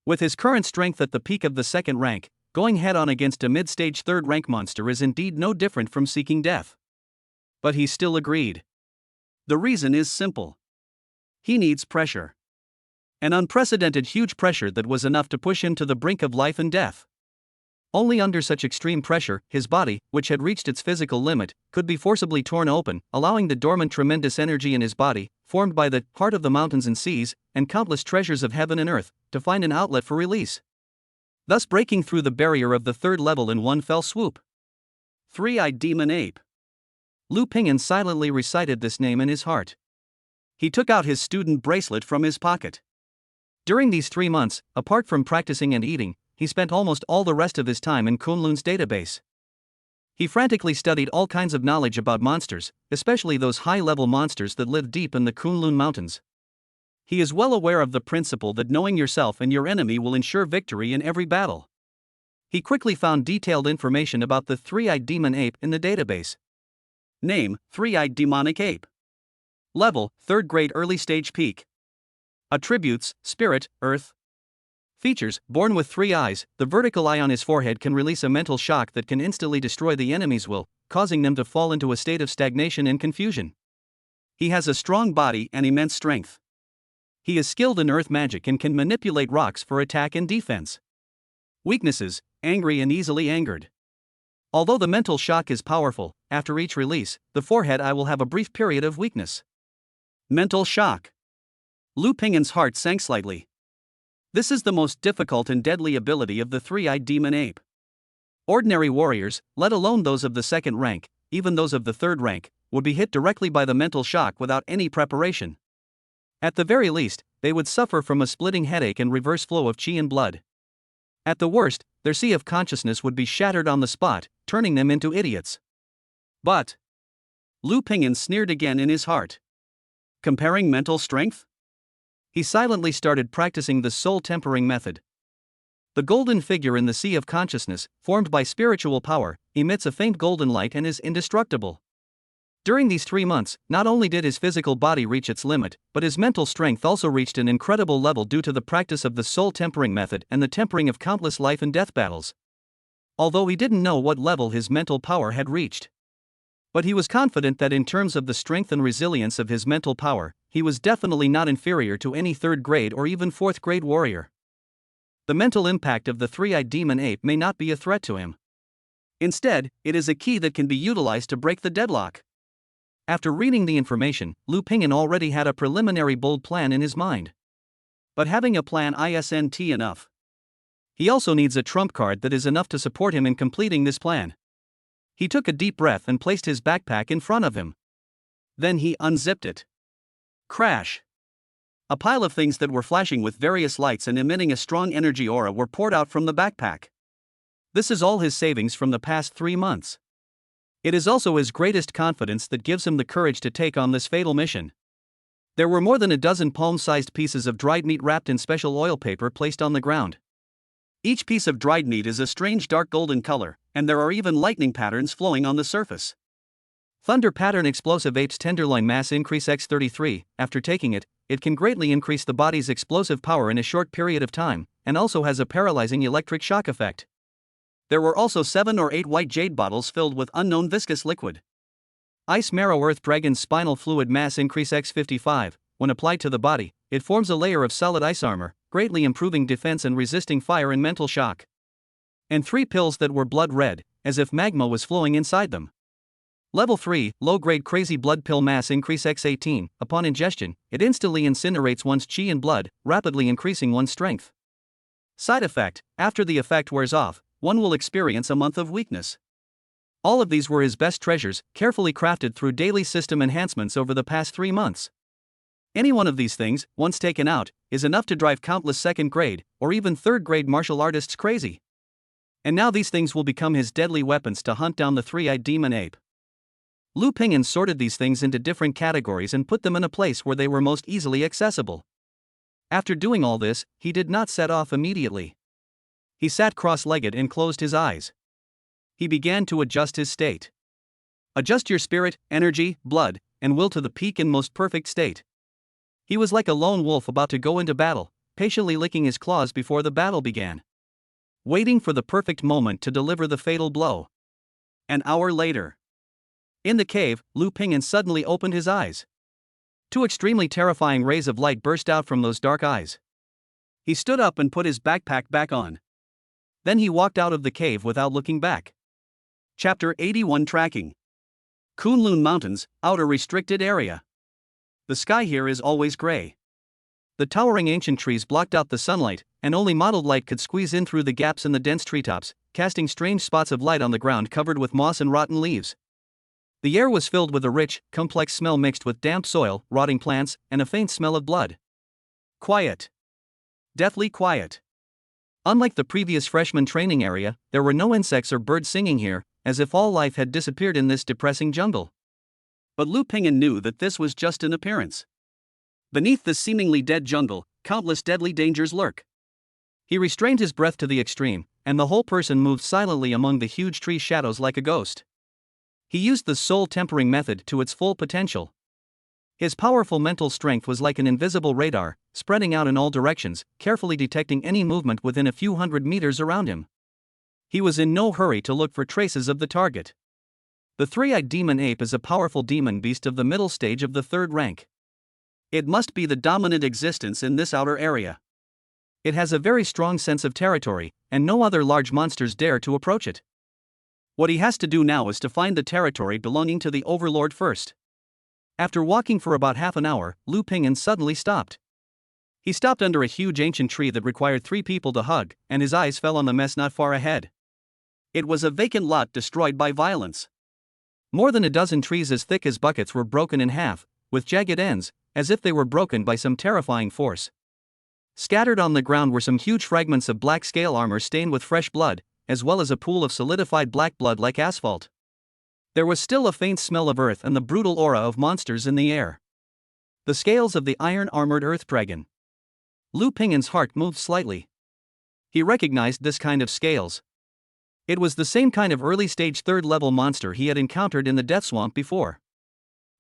With his current strength at the peak of the second rank, going head-on against a mid-stage third-rank monster is indeed no different from seeking death. But he still agreed. The reason is simple. He needs pressure. An unprecedented huge pressure that was enough to push him to the brink of life and death. Only under such extreme pressure, his body, which had reached its physical limit, could be forcibly torn open, allowing the dormant tremendous energy in his body, formed by the heart of the mountains and seas, and countless treasures of heaven and earth, to find an outlet for release. Thus breaking through the barrier of the third level in one fell swoop. Three-eyed demon ape. Lu Pingyan silently recited this name in his heart. He took out his student bracelet from his pocket. During these 3 months, apart from practicing and eating, he spent almost all the rest of his time in Kunlun's database. He frantically studied all kinds of knowledge about monsters, especially those high-level monsters that live deep in the Kunlun mountains. He is well aware of the principle that knowing yourself and your enemy will ensure victory in every battle. He quickly found detailed information about the three-eyed demon ape in the database. Name, three-eyed demonic ape. Level, 3rd grade early stage peak. Attributes, spirit, earth. Features, born with 3 eyes, the vertical eye on his forehead can release a mental shock that can instantly destroy the enemy's will, causing them to fall into a state of stagnation and confusion. He has a strong body and immense strength. He is skilled in earth magic and can manipulate rocks for attack and defense. Weaknesses, angry and easily angered. Although the mental shock is powerful, after each release, the forehead eye will have a brief period of weakness. Mental shock. Lu Pingyan's heart sank slightly. This is the most difficult and deadly ability of the three-eyed demon ape. Ordinary warriors, let alone those of the 2nd rank, even those of the 3rd rank, would be hit directly by the mental shock without any preparation. At the very least, they would suffer from a splitting headache and reverse flow of qi and blood. At the worst, their sea of consciousness would be shattered on the spot, turning them into idiots. But Lu Pingyan sneered again in his heart. Comparing mental strength? He silently started practicing the soul tempering method. The golden figure in the sea of consciousness, formed by spiritual power, emits a faint golden light and is indestructible. During these 3 months, not only did his physical body reach its limit, but his mental strength also reached an incredible level due to the practice of the soul tempering method and the tempering of countless life and death battles. Although he didn't know what level his mental power had reached. But he was confident that in terms of the strength and resilience of his mental power, he was definitely not inferior to any 3rd grade or even 4th grade warrior. The mental impact of the three-eyed demon ape may not be a threat to him. Instead, it is a key that can be utilized to break the deadlock. After reading the information, Lu Pingyan already had a preliminary bold plan in his mind. But having a plan isn't enough. He also needs a trump card that is enough to support him in completing this plan. He took a deep breath and placed his backpack in front of him. Then he unzipped it. Crash! A pile of things that were flashing with various lights and emitting a strong energy aura were poured out from the backpack. This is all his savings from the past 3 months. It is also his greatest confidence that gives him the courage to take on this fatal mission. There were more than a dozen palm-sized pieces of dried meat wrapped in special oil paper placed on the ground. Each piece of dried meat is a strange dark golden color, and there are even lightning patterns flowing on the surface. Thunder Pattern Explosive Ape's Tenderloin Mass Increase X33. After taking it, it can greatly increase the body's explosive power in a short period of time, and also has a paralyzing electric shock effect. There were also 7 or 8 white jade bottles filled with unknown viscous liquid. Ice Marrow Earth Dragon's Spinal Fluid Mass Increase X55. When applied to the body, it forms a layer of solid ice armor, greatly improving defense and resisting fire and mental shock. And 3 pills that were blood red, as if magma was flowing inside them. Level 3, Low-Grade Crazy Blood Pill Mass Increase X18. Upon ingestion, it instantly incinerates one's chi and blood, rapidly increasing one's strength. Side effect: after the effect wears off, one will experience a month of weakness. All of these were his best treasures, carefully crafted through daily system enhancements over the past 3 months. Any one of these things, once taken out, is enough to drive countless second-grade, or even third-grade martial artists crazy. And now these things will become his deadly weapons to hunt down the three-eyed demon ape. Lu Pingyan sorted these things into different categories and put them in a place where they were most easily accessible. After doing all this, he did not set off immediately. He sat cross-legged and closed his eyes. He began to adjust his state. Adjust your spirit, energy, blood, and will to the peak and most perfect state. He was like a lone wolf about to go into battle, patiently licking his claws before the battle began, waiting for the perfect moment to deliver the fatal blow. An hour later. In the cave, Lu Pingyan suddenly opened his eyes. 2 extremely terrifying rays of light burst out from those dark eyes. He stood up and put his backpack back on. Then he walked out of the cave without looking back. Chapter 81 Tracking. Kunlun Mountains, Outer Restricted Area. The sky here is always gray. The towering ancient trees blocked out the sunlight, and only mottled light could squeeze in through the gaps in the dense treetops, casting strange spots of light on the ground covered with moss and rotten leaves. The air was filled with a rich, complex smell mixed with damp soil, rotting plants, and a faint smell of blood. Quiet. Deathly quiet. Unlike the previous freshman training area, there were no insects or birds singing here, as if all life had disappeared in this depressing jungle. But Lu Pingyan knew that this was just an appearance. Beneath this seemingly dead jungle, countless deadly dangers lurk. He restrained his breath to the extreme, and the whole person moved silently among the huge tree shadows like a ghost. He used the soul tempering method to its full potential. His powerful mental strength was like an invisible radar, spreading out in all directions, carefully detecting any movement within a few hundred meters around him. He was in no hurry to look for traces of the target. The three-eyed demon ape is a powerful demon beast of the middle stage of the 3rd rank. It must be the dominant existence in this outer area. It has a very strong sense of territory, and no other large monsters dare to approach it. What he has to do now is to find the territory belonging to the Overlord first. After walking for about half an hour, Lu Pingyan suddenly stopped. He stopped under a huge ancient tree that required 3 people to hug, and his eyes fell on the mess not far ahead. It was a vacant lot destroyed by violence. More than a dozen trees as thick as buckets were broken in half, with jagged ends, as if they were broken by some terrifying force. Scattered on the ground were some huge fragments of black scale armor stained with fresh blood, as well as a pool of solidified black blood like asphalt. There was still a faint smell of earth and the brutal aura of monsters in the air. The scales of the iron-armored earth dragon. Lu Pingyan's heart moved slightly. He recognized this kind of scales. It was the same kind of early-stage 3rd-level monster he had encountered in the Death Swamp before.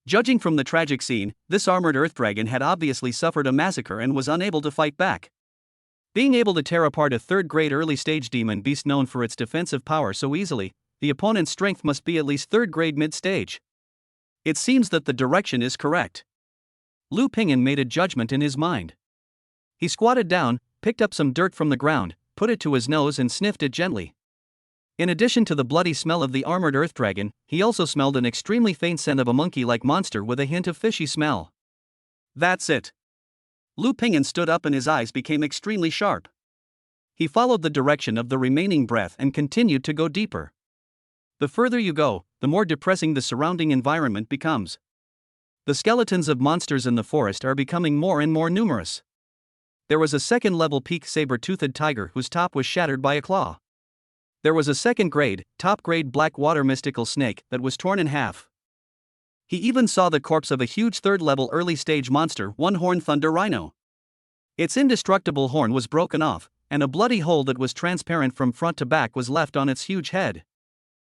Judging from the tragic scene, this armored earth dragon had obviously suffered a massacre and was unable to fight back. Being able to tear apart a 3rd-grade early-stage demon beast known for its defensive power so easily, the opponent's strength must be at least 3rd-grade mid-stage. It seems that the direction is correct. Lu Pingyan made a judgment in his mind. He squatted down, picked up some dirt from the ground, put it to his nose and sniffed it gently. In addition to the bloody smell of the armored earth dragon, he also smelled an extremely faint scent of a monkey-like monster with a hint of fishy smell. That's it. Lu Pingyan stood up and his eyes became extremely sharp. He followed the direction of the remaining breath and continued to go deeper. The further you go, the more depressing the surrounding environment becomes. The skeletons of monsters in the forest are becoming more and more numerous. There was a 2nd-level peak saber-toothed tiger whose top was shattered by a claw. There was a 2nd-grade, top-grade black water mystical snake that was torn in half. He even saw the corpse of a huge 3rd-level early-stage monster, one-horned thunder rhino. Its indestructible horn was broken off, and a bloody hole that was transparent from front to back was left on its huge head.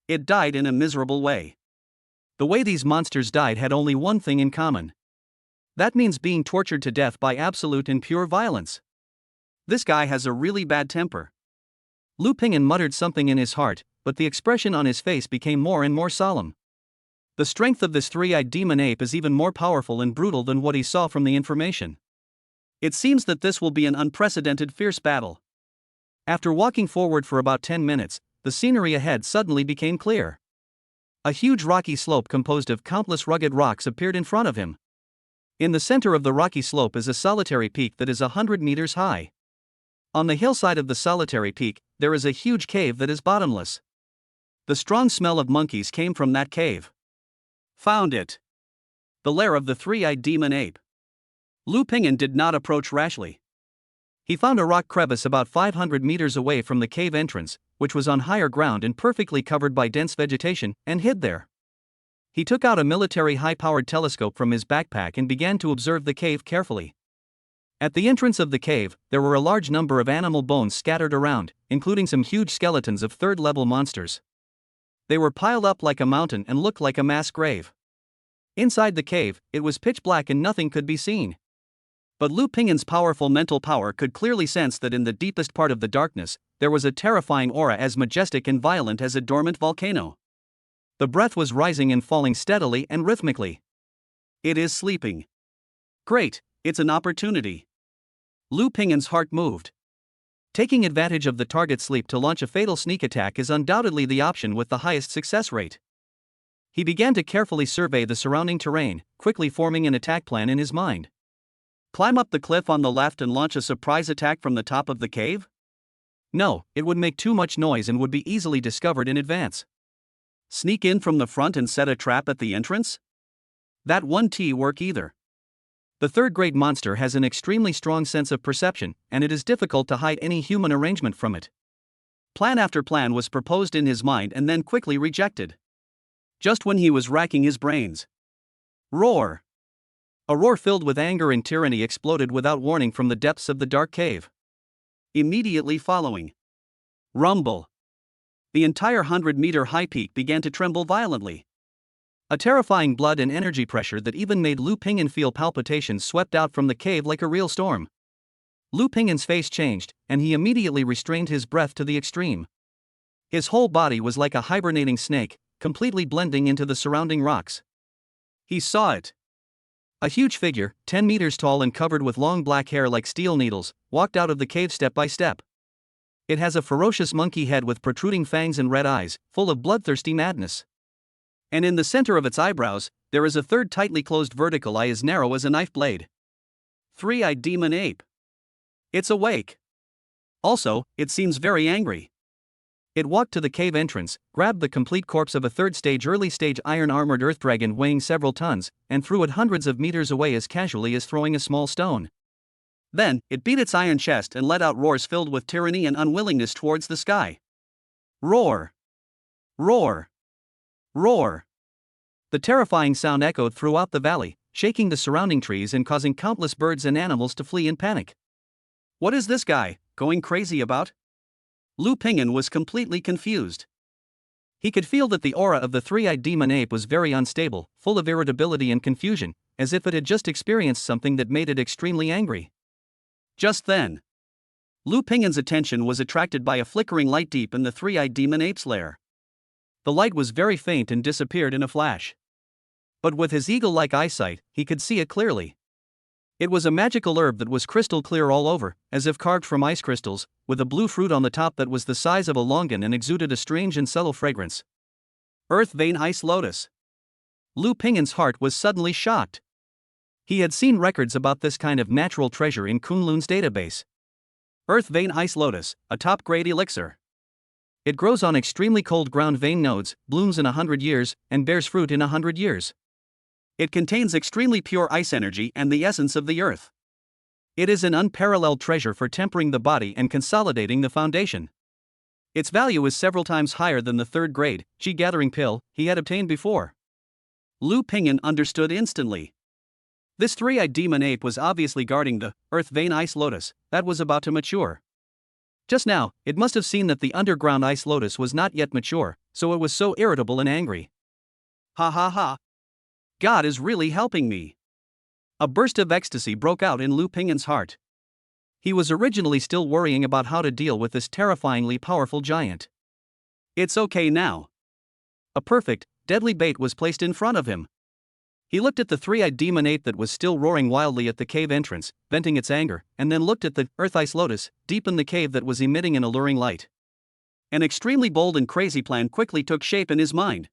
It died in a miserable way. The way these monsters died had only one thing in common. That means being tortured to death by absolute and pure violence. This guy has a really bad temper. Lu Ping'an muttered something in his heart, but the expression on his face became more and more solemn. The strength of this three-eyed demon ape is even more powerful and brutal than what he saw from the information. It seems that this will be an unprecedented fierce battle. After walking forward for about 10 minutes, the scenery ahead suddenly became clear. A huge rocky slope composed of countless rugged rocks appeared in front of him. In the center of the rocky slope is a solitary peak that is 100 meters high. On the hillside of the solitary peak, there is a huge cave that is bottomless. The strong smell of monkeys came from that cave. Found it. The lair of the three-eyed demon ape. Lu Ping'an did not approach rashly. He found a rock crevice about 500 meters away from the cave entrance, which was on higher ground and perfectly covered by dense vegetation, and hid there. He took out a military high-powered telescope from his backpack and began to observe the cave carefully. At the entrance of the cave, there were a large number of animal bones scattered around, including some huge skeletons of third-level monsters. They were piled up like a mountain and looked like a mass grave. Inside the cave, it was pitch black and nothing could be seen. But Lu Ping'an's powerful mental power could clearly sense that in the deepest part of the darkness, there was a terrifying aura as majestic and violent as a dormant volcano. The breath was rising and falling steadily and rhythmically. It is sleeping. Great, it's an opportunity. Lu Ping'an's heart moved. Taking advantage of the target's sleep to launch a fatal sneak attack is undoubtedly the option with the highest success rate. He began to carefully survey the surrounding terrain, quickly forming an attack plan in his mind. Climb up the cliff on the left and launch a surprise attack from the top of the cave? No, it would make too much noise and would be easily discovered in advance. Sneak in from the front and set a trap at the entrance? That won't work either. The third-grade monster has an extremely strong sense of perception, and it is difficult to hide any human arrangement from it. Plan after plan was proposed in his mind and then quickly rejected. Just when he was racking his brains. Roar! A roar filled with anger and tyranny exploded without warning from the depths of the dark cave. Immediately following. Rumble! The entire 100-meter high peak began to tremble violently. A terrifying blood and energy pressure that even made Lu Ping'an feel palpitations swept out from the cave like a real storm. Lu Ping'an's face changed, and he immediately restrained his breath to the extreme. His whole body was like a hibernating snake, completely blending into the surrounding rocks. He saw it. A huge figure, 10 meters tall and covered with long black hair like steel needles, walked out of the cave step by step. It has a ferocious monkey head with protruding fangs and red eyes, full of bloodthirsty madness. And in the center of its eyebrows, there is a third tightly closed vertical eye as narrow as a knife blade. Three-eyed demon ape. It's awake. Also, it seems very angry. It walked to the cave entrance, grabbed the complete corpse of a early-stage iron-armored earth dragon weighing several tons, and threw it hundreds of meters away as casually as throwing a small stone. Then, it beat its iron chest and let out roars filled with tyranny and unwillingness towards the sky. Roar! Roar! Roar! The terrifying sound echoed throughout the valley, shaking the surrounding trees and causing countless birds and animals to flee in panic. What is this guy going crazy about? Lu Ping'an was completely confused. He could feel that the aura of the three-eyed demon ape was very unstable, full of irritability and confusion, as if it had just experienced something that made it extremely angry. Just then, Lu Ping'an's attention was attracted by a flickering light deep in the three-eyed demon ape's lair. The light was very faint and disappeared in a flash. But with his eagle-like eyesight, he could see it clearly. It was a magical herb that was crystal clear all over, as if carved from ice crystals, with a blue fruit on the top that was the size of a longan and exuded a strange and subtle fragrance. Earth Vein Ice Lotus. Lu Ping'an's heart was suddenly shocked. He had seen records about this kind of natural treasure in Kunlun's database. Earth Vein Ice Lotus, a top-grade elixir. It grows on extremely cold ground vein nodes, blooms in 100 years, and bears fruit in 100 years. It contains extremely pure ice energy and the essence of the earth. It is an unparalleled treasure for tempering the body and consolidating the foundation. Its value is several times higher than the third-grade Qi gathering pill he had obtained before. Lu Ping'an understood instantly. This three-eyed demon ape was obviously guarding the Earth Vein Ice Lotus that was about to mature. Just now, it must have seen that the underground ice lotus was not yet mature, so it was so irritable and angry. Ha ha ha. God is really helping me. A burst of ecstasy broke out in Lu Pingin's heart. He was originally still worrying about how to deal with this terrifyingly powerful giant. It's okay now. A perfect, deadly bait was placed in front of him. He looked at the three-eyed demon ape that was still roaring wildly at the cave entrance, venting its anger, and then looked at the earth ice lotus deep in the cave that was emitting an alluring light. An extremely bold and crazy plan quickly took shape in his mind.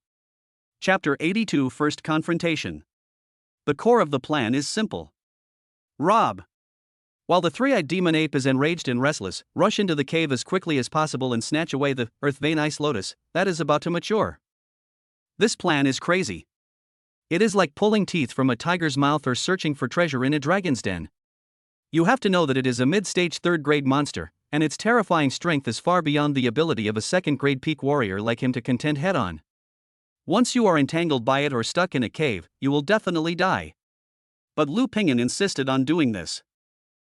Chapter 82 First Confrontation. The core of the plan is simple. Rob. While the three-eyed demon ape is enraged and restless, rush into the cave as quickly as possible and snatch away the earth vein ice lotus that is about to mature. This plan is crazy. It is like pulling teeth from a tiger's mouth or searching for treasure in a dragon's den. You have to know that it is a mid-stage third-grade monster, and its terrifying strength is far beyond the ability of a second-grade peak warrior like him to contend head-on. Once you are entangled by it or stuck in a cave, you will definitely die. But Lu Pingin insisted on doing this.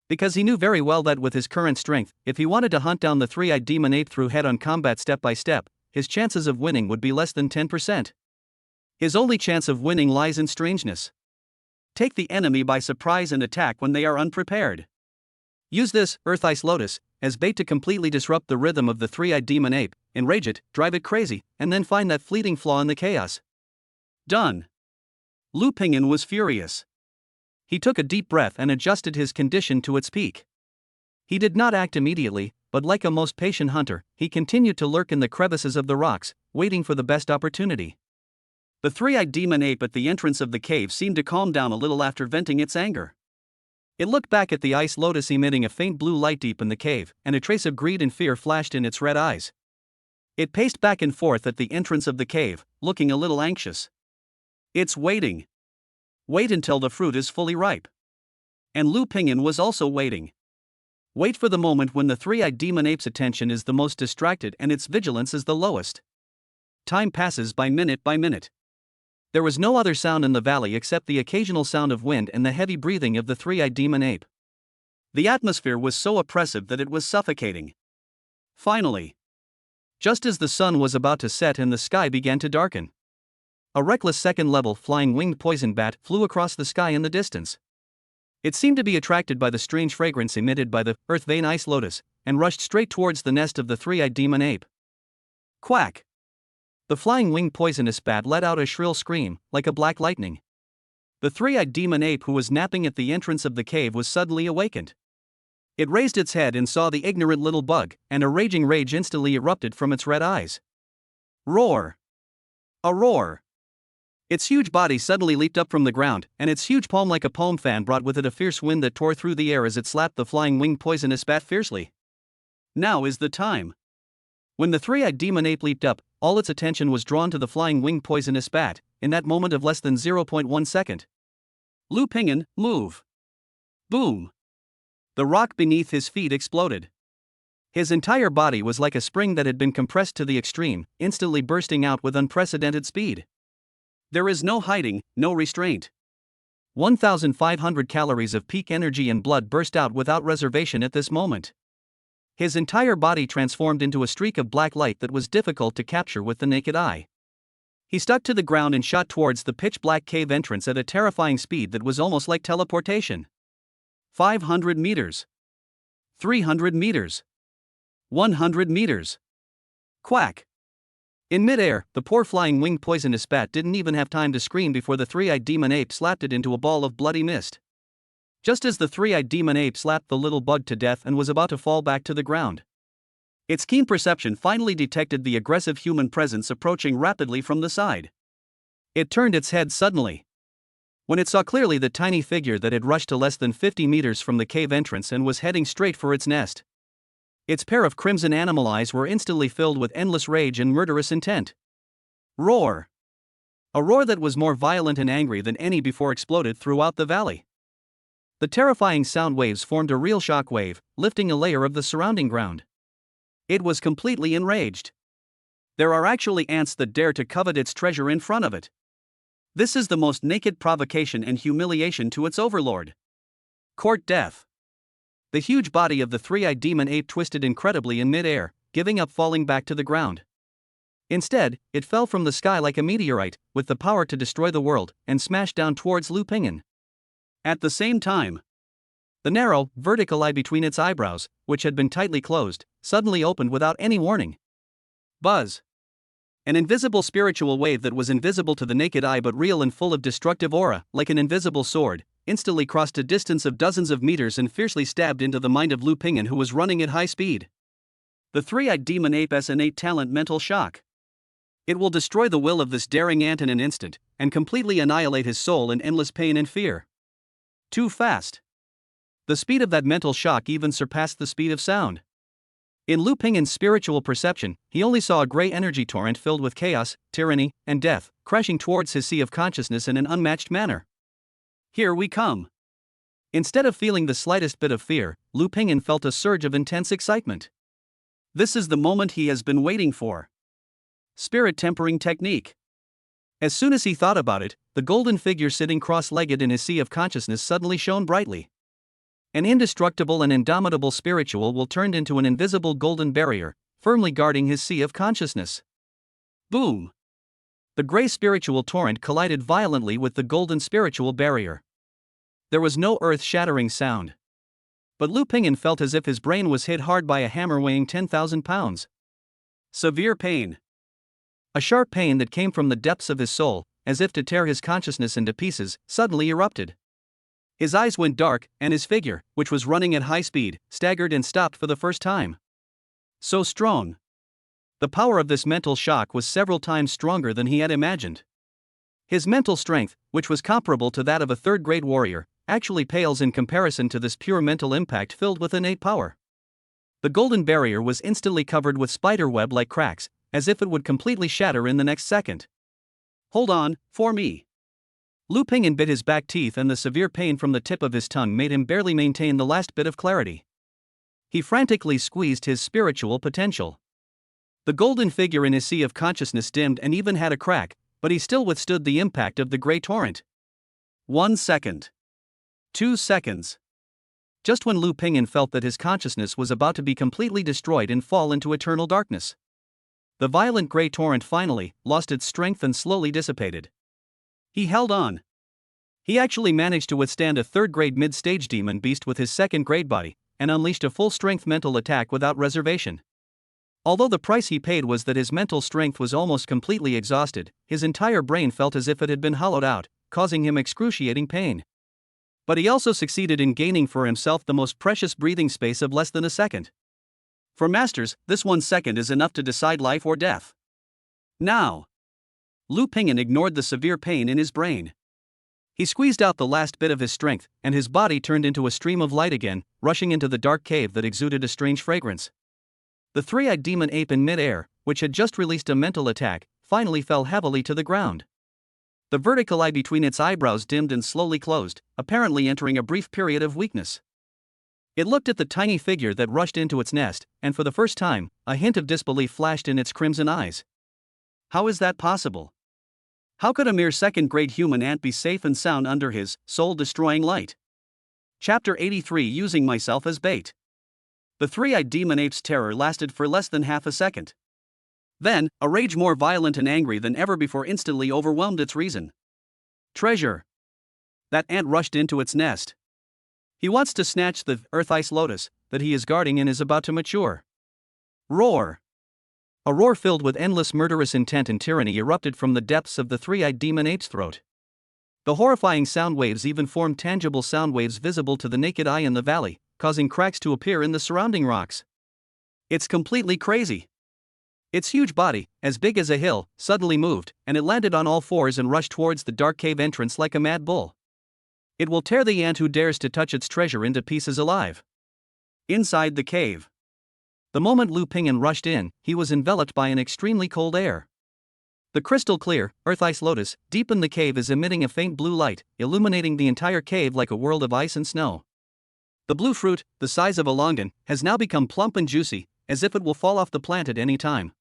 Because he knew very well that with his current strength, if he wanted to hunt down the three-eyed demon ape through head-on combat step by step, his chances of winning would be less than 10%. His only chance of winning lies in strangeness. Take the enemy by surprise and attack when they are unprepared. Use this earth ice lotus as bait to completely disrupt the rhythm of the three-eyed demon ape, enrage it, drive it crazy, and then find that fleeting flaw in the chaos. Done. Lu Pingin was furious. He took a deep breath and adjusted his condition to its peak. He did not act immediately, but like a most patient hunter, he continued to lurk in the crevices of the rocks, waiting for the best opportunity. The three-eyed demon ape at the entrance of the cave seemed to calm down a little after venting its anger. It looked back at the ice lotus emitting a faint blue light deep in the cave, and a trace of greed and fear flashed in its red eyes. It paced back and forth at the entrance of the cave, looking a little anxious. It's waiting. Wait until the fruit is fully ripe. And Lu Pingin was also waiting. Wait for the moment when the three-eyed demon ape's attention is the most distracted and its vigilance is the lowest. Time passes by minute. There was no other sound in the valley except the occasional sound of wind and the heavy breathing of the three-eyed demon ape. The atmosphere was so oppressive that it was suffocating. Finally, just as the sun was about to set and the sky began to darken, a reckless second-level flying winged poison bat flew across the sky in the distance. It seemed to be attracted by the strange fragrance emitted by the earth vein ice lotus, and rushed straight towards the nest of the three-eyed demon ape. Quack! The flying winged poisonous bat let out a shrill scream, like a black lightning. The three-eyed demon ape who was napping at the entrance of the cave was suddenly awakened. It raised its head and saw the ignorant little bug, and a raging rage instantly erupted from its red eyes. Roar! A roar! Its huge body suddenly leaped up from the ground, and its huge palm like a palm fan brought with it a fierce wind that tore through the air as it slapped the flying winged poisonous bat fiercely. Now is the time. When the three-eyed demon ape leaped up, all its attention was drawn to the flying winged poisonous bat, in that moment of less than 0.1 second. Lu Pingin, move! Boom! The rock beneath his feet exploded. His entire body was like a spring that had been compressed to the extreme, instantly bursting out with unprecedented speed. There is no hiding, no restraint. 1,500 calories of peak energy and blood burst out without reservation at this moment. His entire body transformed into a streak of black light that was difficult to capture with the naked eye. He stuck to the ground and shot towards the pitch-black cave entrance at a terrifying speed that was almost like teleportation. 500 meters. 300 meters. 100 meters. Quack! In midair, the poor flying winged poisonous bat didn't even have time to scream before the three-eyed demon ape slapped it into a ball of bloody mist. Just as the three-eyed demon ape slapped the little bug to death and was about to fall back to the ground, its keen perception finally detected the aggressive human presence approaching rapidly from the side. It turned its head suddenly. When it saw clearly the tiny figure that had rushed to less than 50 meters from the cave entrance and was heading straight for its nest, its pair of crimson animal eyes were instantly filled with endless rage and murderous intent. Roar! A roar that was more violent and angry than any before exploded throughout the valley. The terrifying sound waves formed a real shock wave, lifting a layer of the surrounding ground. It was completely enraged. There are actually ants that dare to covet its treasure in front of it. This is the most naked provocation and humiliation to its overlord. Court death. The huge body of the three-eyed demon ape twisted incredibly in mid-air, giving up falling back to the ground. Instead, it fell from the sky like a meteorite, with the power to destroy the world, and smashed down towards Lu Ping'an. At the same time, the narrow, vertical eye between its eyebrows, which had been tightly closed, suddenly opened without any warning. Buzz! An invisible spiritual wave that was invisible to the naked eye but real and full of destructive aura, like an invisible sword, instantly crossed a distance of dozens of meters and fiercely stabbed into the mind of Lu Ping'an, who was running at high speed. The three-eyed demon ape's innate talent: mental shock. It will destroy the will of this daring ant in an instant, and completely annihilate his soul in endless pain and fear. Too fast. The speed of that mental shock even surpassed the speed of sound. In Lu Ping'an's spiritual perception, he only saw a gray energy torrent filled with chaos, tyranny, and death, crashing towards his sea of consciousness in an unmatched manner. Here we come. Instead of feeling the slightest bit of fear, Lu Ping'an felt a surge of intense excitement. This is the moment he has been waiting for. Spirit tempering technique. As soon as he thought about it, the golden figure sitting cross-legged in his sea of consciousness suddenly shone brightly. An indestructible and indomitable spiritual will turned into an invisible golden barrier, firmly guarding his sea of consciousness. Boom! The gray spiritual torrent collided violently with the golden spiritual barrier. There was no earth-shattering sound. But Lu Ping'an felt as if his brain was hit hard by a hammer weighing 10,000 pounds. Severe pain. A sharp pain that came from the depths of his soul, as if to tear his consciousness into pieces, suddenly erupted. His eyes went dark, and his figure, which was running at high speed, staggered and stopped for the first time. So strong. The power of this mental shock was several times stronger than he had imagined. His mental strength, which was comparable to that of a third-grade warrior, actually pales in comparison to this pure mental impact filled with innate power. The golden barrier was instantly covered with spider-web-like cracks, as if it would completely shatter in the next second. Hold on, for me. Lu Ping'an bit his back teeth, and the severe pain from the tip of his tongue made him barely maintain the last bit of clarity. He frantically squeezed his spiritual potential. The golden figure in his sea of consciousness dimmed and even had a crack, but he still withstood the impact of the gray torrent. 1 second. 2 seconds. Just when Lu Ping'an felt that his consciousness was about to be completely destroyed and fall into eternal darkness, the violent gray torrent finally lost its strength and slowly dissipated. He held on. He actually managed to withstand a third-grade mid-stage demon beast with his second-grade body, and unleashed a full-strength mental attack without reservation. Although the price he paid was that his mental strength was almost completely exhausted, his entire brain felt as if it had been hollowed out, causing him excruciating pain. But he also succeeded in gaining for himself the most precious breathing space of less than a second. For masters, this 1 second is enough to decide life or death. Now, Lu Ping'an ignored the severe pain in his brain. He squeezed out the last bit of his strength, and his body turned into a stream of light again, rushing into the dark cave that exuded a strange fragrance. The three-eyed demon ape in mid-air, which had just released a mental attack, finally fell heavily to the ground. The vertical eye between its eyebrows dimmed and slowly closed, apparently entering a brief period of weakness. It looked at the tiny figure that rushed into its nest, and for the first time, a hint of disbelief flashed in its crimson eyes. How is that possible? How could a mere second-grade human ant be safe and sound under his soul-destroying light? Chapter 83: Using myself as bait. The three-eyed demon ape's terror lasted for less than half a second. Then, a rage more violent and angry than ever before instantly overwhelmed its reason. Treasure! That ant rushed into its nest. He wants to snatch the earth-ice lotus that he is guarding and is about to mature. Roar! A roar filled with endless murderous intent and tyranny erupted from the depths of the three-eyed demon ape's throat. The horrifying sound waves even formed tangible sound waves visible to the naked eye in the valley, causing cracks to appear in the surrounding rocks. It's completely crazy. Its huge body, as big as a hill, suddenly moved, and it landed on all fours and rushed towards the dark cave entrance like a mad bull. It will tear the ant who dares to touch its treasure into pieces alive. Inside the cave. The moment Lu Ping'an rushed in, he was enveloped by an extremely cold air. The crystal-clear, earth-ice lotus, deep in the cave, is emitting a faint blue light, illuminating the entire cave like a world of ice and snow. The blue fruit, the size of a longan, has now become plump and juicy, as if it will fall off the plant at any time.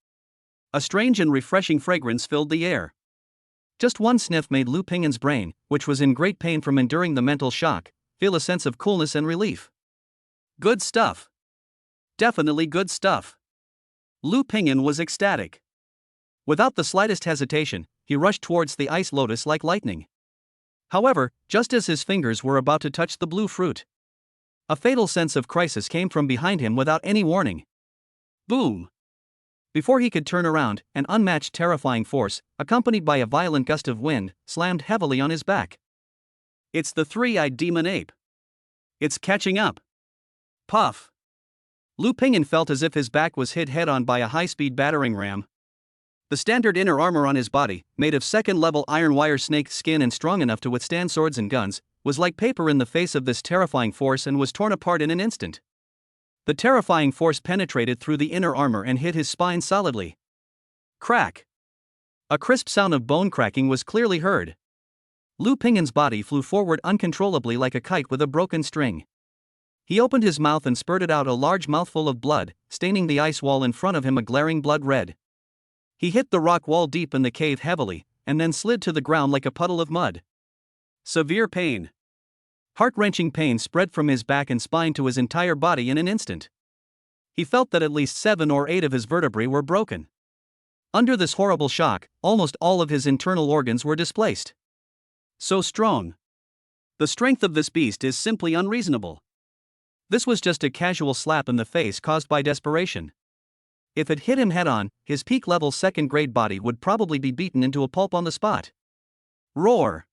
A strange and refreshing fragrance filled the air. Just one sniff made Lu Ping'an's brain, which was in great pain from enduring the mental shock, feel a sense of coolness and relief. Good stuff. Definitely good stuff. Lu Ping'an was ecstatic. Without the slightest hesitation, he rushed towards the ice lotus like lightning. However, just as his fingers were about to touch the blue fruit, a fatal sense of crisis came from behind him without any warning. Boom! Before he could turn around, an unmatched terrifying force, accompanied by a violent gust of wind, slammed heavily on his back. It's the three-eyed demon ape. It's catching up. Puff! Lu Pingyan felt as if his back was hit head-on by a high-speed battering ram. The standard inner armor on his body, made of second-level iron wire snake skin and strong enough to withstand swords and guns, was like paper in the face of this terrifying force and was torn apart in an instant. The terrifying force penetrated through the inner armor and hit his spine solidly. Crack! A crisp sound of bone cracking was clearly heard. Lu Pingyan's body flew forward uncontrollably like a kite with a broken string. He opened his mouth and spurted out a large mouthful of blood, staining the ice wall in front of him a glaring blood red. He hit the rock wall deep in the cave heavily, and then slid to the ground like a puddle of mud. Severe pain. Heart-wrenching pain spread from his back and spine to his entire body in an instant. He felt that at least 7 or 8 of his vertebrae were broken. Under this horrible shock, almost all of his internal organs were displaced. So strong. The strength of this beast is simply unreasonable. This was just a casual slap in the face caused by desperation. If it hit him head-on, his peak-level second-grade body would probably be beaten into a pulp on the spot. Roar!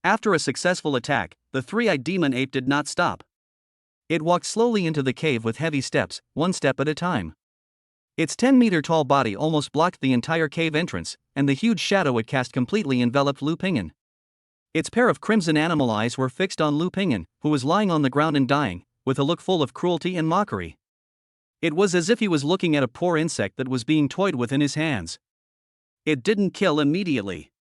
After a successful attack, the three-eyed demon ape did not stop. It walked slowly into the cave with heavy steps, one step at a time. Its 10-meter-tall body almost blocked the entire cave entrance, and the huge shadow it cast completely enveloped Lu Pingyan. Its pair of crimson animal eyes were fixed on Lu Pingyan, who was lying on the ground and dying, with a look full of cruelty and mockery. It was as if he was looking at a poor insect that was being toyed with in his hands. It didn't kill immediately.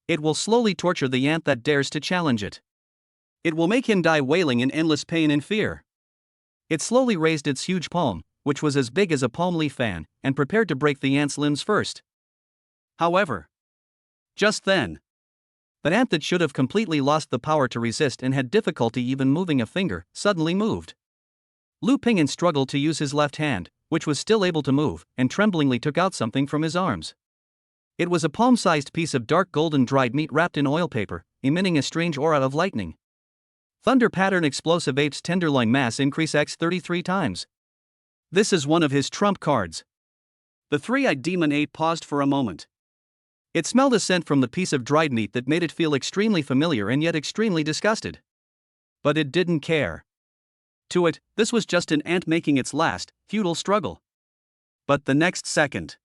It will slowly torture the ant that dares to challenge it. It will make him die wailing in endless pain and fear. It slowly raised its huge palm, which was as big as a palm leaf fan, and prepared to break the ant's limbs first. However, just then, the ant that should have completely lost the power to resist and had difficulty even moving a finger, suddenly moved. Lu Pingyan struggled to use his left hand, which was still able to move, and tremblingly took out something from his arms. It was a palm-sized piece of dark golden dried meat wrapped in oil paper, emitting a strange aura of lightning. Thunder pattern explosive ape's tenderloin mass increase x 33 times. This is one of his trump cards. The three-eyed demon ape paused for a moment. It smelled a scent from the piece of dried meat that made it feel extremely familiar and yet extremely disgusted. But it didn't care. To it, this was just an ant making its last, futile struggle. But the next second,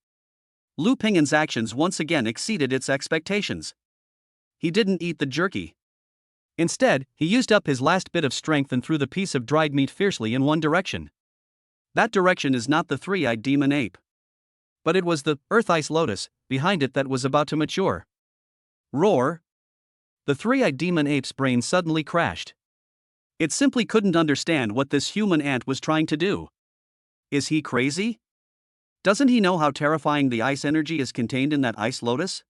Lu Pingyan's actions once again exceeded its expectations. He didn't eat the jerky. Instead, he used up his last bit of strength and threw the piece of dried meat fiercely in one direction. That direction is not the three-eyed demon ape. But it was the earth ice lotus behind it that was about to mature. Roar! The three-eyed demon ape's brain suddenly crashed. It simply couldn't understand what this human ant was trying to do. Is he crazy? Doesn't he know how terrifying the ice energy is contained in that ice lotus?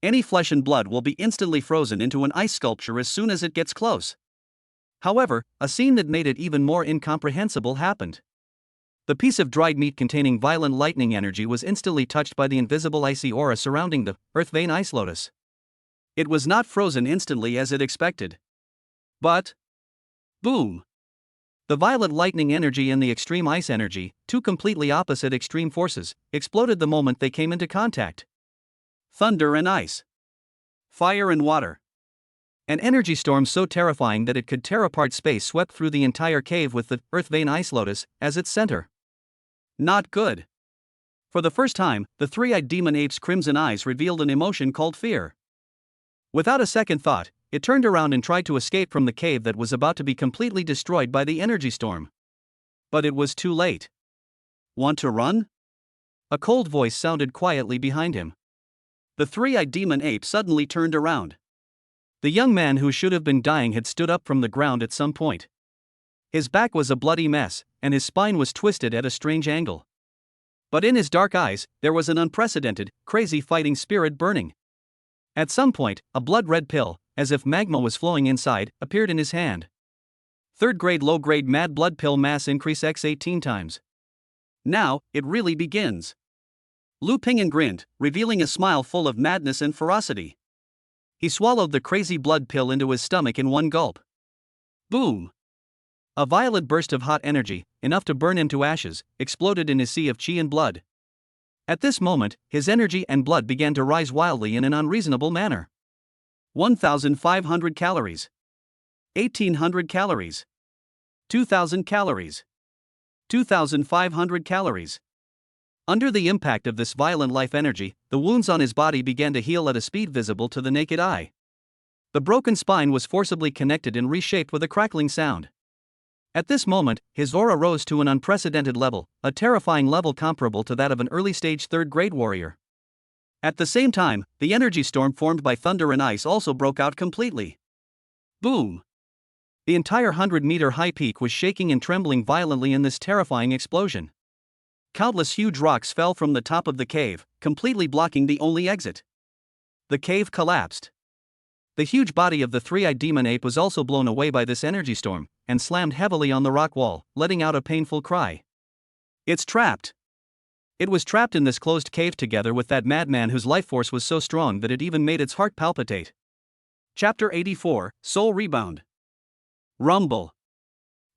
Any flesh and blood will be instantly frozen into an ice sculpture as soon as it gets close. However, a scene that made it even more incomprehensible happened. The piece of dried meat containing violent lightning energy was instantly touched by the invisible icy aura surrounding the earth vein ice lotus. It was not frozen instantly as it expected. But boom! The violet lightning energy and the extreme ice energy, two completely opposite extreme forces, exploded the moment they came into contact. Thunder and ice. Fire and water. An energy storm so terrifying that it could tear apart space swept through the entire cave with the earth vein ice lotus as its center. Not good. For the first time, the three-eyed demon ape's crimson eyes revealed an emotion called fear. Without a second thought, it turned around and tried to escape from the cave that was about to be completely destroyed by the energy storm. But it was too late. Want to run? A cold voice sounded quietly behind him. The three-eyed demon ape suddenly turned around. The young man who should have been dying had stood up from the ground at some point. His back was a bloody mess, and his spine was twisted at a strange angle. But in his dark eyes, there was an unprecedented, crazy fighting spirit burning. At some point, a blood-red pill, as if magma was flowing inside, appeared in his hand. Third-grade low-grade mad blood pill mass increase x 18 times. Now, it really begins. Lu Pingyan grinned, revealing a smile full of madness and ferocity. He swallowed the crazy blood pill into his stomach in one gulp. Boom! A violent burst of hot energy, enough to burn him to ashes, exploded in his sea of qi and blood. At this moment, his energy and blood began to rise wildly in an unreasonable manner. 1,500 calories. 1,800 calories. 2,000 calories. 2,500 calories. Under the impact of this violent life energy, the wounds on his body began to heal at a speed visible to the naked eye. The broken spine was forcibly connected and reshaped with a crackling sound. At this moment, his aura rose to an unprecedented level, a terrifying level comparable to that of an early-stage third-grade warrior. At the same time, the energy storm formed by thunder and ice also broke out completely. Boom! The entire 100-meter-high peak was shaking and trembling violently in this terrifying explosion. Countless huge rocks fell from the top of the cave, completely blocking the only exit. The cave collapsed. The huge body of the three-eyed demon ape was also blown away by this energy storm, and slammed heavily on the rock wall, letting out a painful cry. It's trapped! It was trapped in this closed cave together with that madman whose life force was so strong that it even made its heart palpitate. Chapter 84, Soul Rebound. Rumble.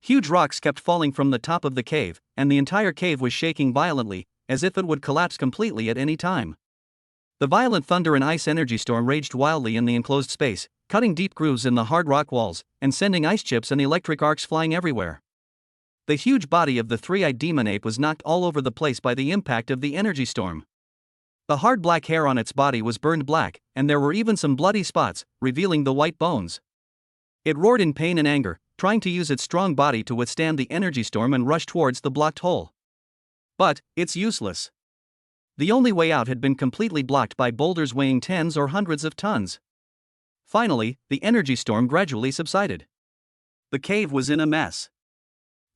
Huge rocks kept falling from the top of the cave, and the entire cave was shaking violently, as if it would collapse completely at any time. The violent thunder and ice energy storm raged wildly in the enclosed space, cutting deep grooves in the hard rock walls, and sending ice chips and electric arcs flying everywhere. The huge body of the three-eyed demon ape was knocked all over the place by the impact of the energy storm. The hard black hair on its body was burned black, and there were even some bloody spots, revealing the white bones. It roared in pain and anger, trying to use its strong body to withstand the energy storm and rush towards the blocked hole. But it's useless. The only way out had been completely blocked by boulders weighing tens or hundreds of tons. Finally, the energy storm gradually subsided. The cave was in a mess.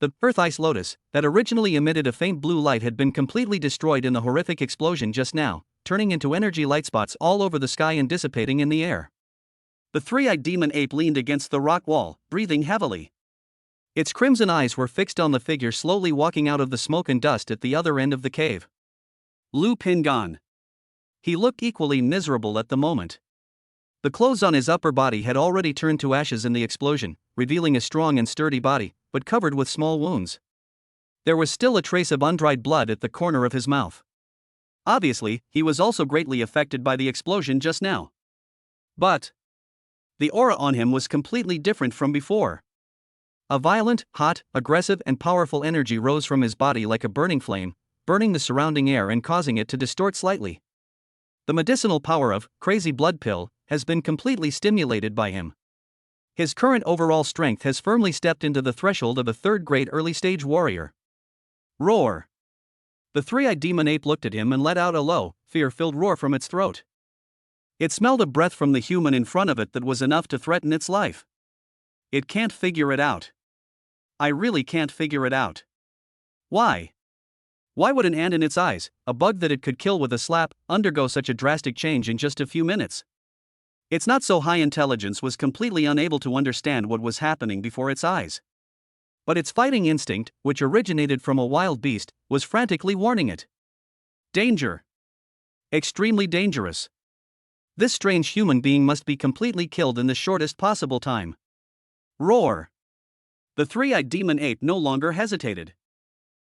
The Earth Ice Lotus, that originally emitted a faint blue light, had been completely destroyed in the horrific explosion just now, turning into energy light spots all over the sky and dissipating in the air. The three-eyed demon ape leaned against the rock wall, breathing heavily. Its crimson eyes were fixed on the figure slowly walking out of the smoke and dust at the other end of the cave. Lu Pingyan. He looked equally miserable at the moment. The clothes on his upper body had already turned to ashes in the explosion, revealing a strong and sturdy body, but covered with small wounds. There was still a trace of undried blood at the corner of his mouth. Obviously, he was also greatly affected by the explosion just now. But the aura on him was completely different from before. A violent, hot, aggressive and powerful energy rose from his body like a burning flame, burning the surrounding air and causing it to distort slightly. The medicinal power of Crazy Blood Pill has been completely stimulated by him. His current overall strength has firmly stepped into the threshold of a third-grade early-stage warrior. Roar! The three-eyed demon ape looked at him and let out a low, fear-filled roar from its throat. It smelled a breath from the human in front of it that was enough to threaten its life. It can't figure it out. I really can't figure it out. Why? Why would an ant in its eyes, a bug that it could kill with a slap, undergo such a drastic change in just a few minutes? Its not so high intelligence was completely unable to understand what was happening before its eyes. But its fighting instinct, which originated from a wild beast, was frantically warning it. Danger! Extremely dangerous. This strange human being must be completely killed in the shortest possible time. Roar! The three-eyed demon ape no longer hesitated.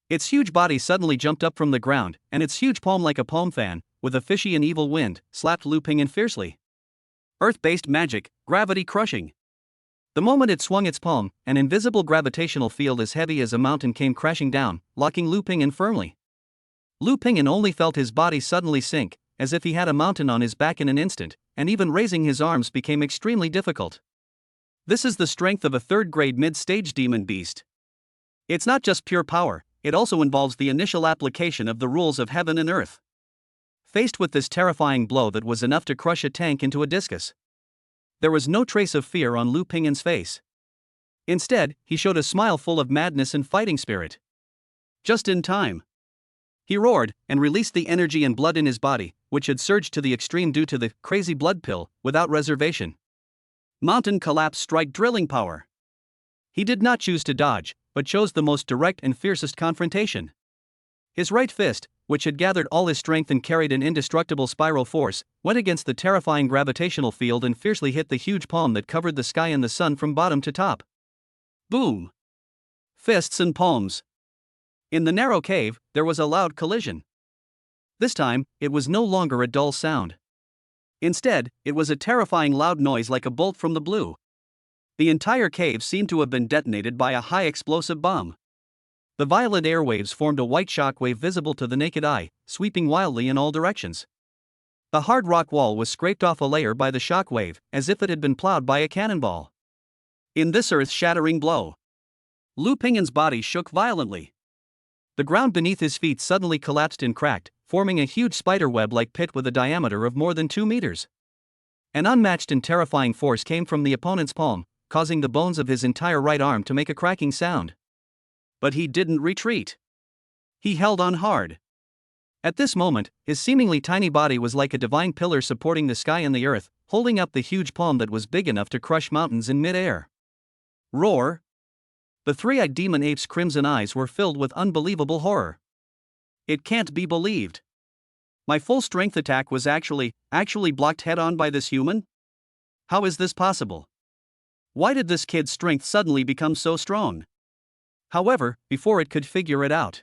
Its huge body suddenly jumped up from the ground, and its huge palm, like a palm fan, with a fishy and evil wind, slapped Lu Pingyan fiercely. Earth-based magic, gravity crushing. The moment it swung its palm, an invisible gravitational field as heavy as a mountain came crashing down, locking Lu Pingyan firmly. Lu Pingyan only felt his body suddenly sink, as if he had a mountain on his back in an instant, and even raising his arms became extremely difficult. This is the strength of a third-grade mid-stage demon beast. It's not just pure power, it also involves the initial application of the rules of heaven and earth. Faced with this terrifying blow that was enough to crush a tank into a discus, there was no trace of fear on Lu Pingyan's face. Instead, he showed a smile full of madness and fighting spirit. Just in time. He roared, and released the energy and blood in his body, which had surged to the extreme due to the Crazy Blood Pill, without reservation. Mountain collapse strike drilling power. He did not choose to dodge, but chose the most direct and fiercest confrontation. His right fist, which had gathered all his strength and carried an indestructible spiral force, went against the terrifying gravitational field and fiercely hit the huge palm that covered the sky and the sun from bottom to top. Boom! Fists and palms. In the narrow cave, there was a loud collision. This time, it was no longer a dull sound. Instead, it was a terrifying loud noise like a bolt from the blue. The entire cave seemed to have been detonated by a high explosive bomb. The violent airwaves formed a white shockwave visible to the naked eye, sweeping wildly in all directions. The hard rock wall was scraped off a layer by the shockwave, as if it had been plowed by a cannonball. In this earth-shattering blow, Lu Pingin's body shook violently. The ground beneath his feet suddenly collapsed and cracked, forming a huge spiderweb-like pit with a diameter of more than 2 meters. An unmatched and terrifying force came from the opponent's palm, causing the bones of his entire right arm to make a cracking sound. But he didn't retreat. He held on hard. At this moment, his seemingly tiny body was like a divine pillar supporting the sky and the earth, holding up the huge palm that was big enough to crush mountains in mid-air. Roar! The three-eyed demon ape's crimson eyes were filled with unbelievable horror. It can't be believed. My full-strength attack was actually blocked head-on by this human? How is this possible? Why did this kid's strength suddenly become so strong? However, before it could figure it out,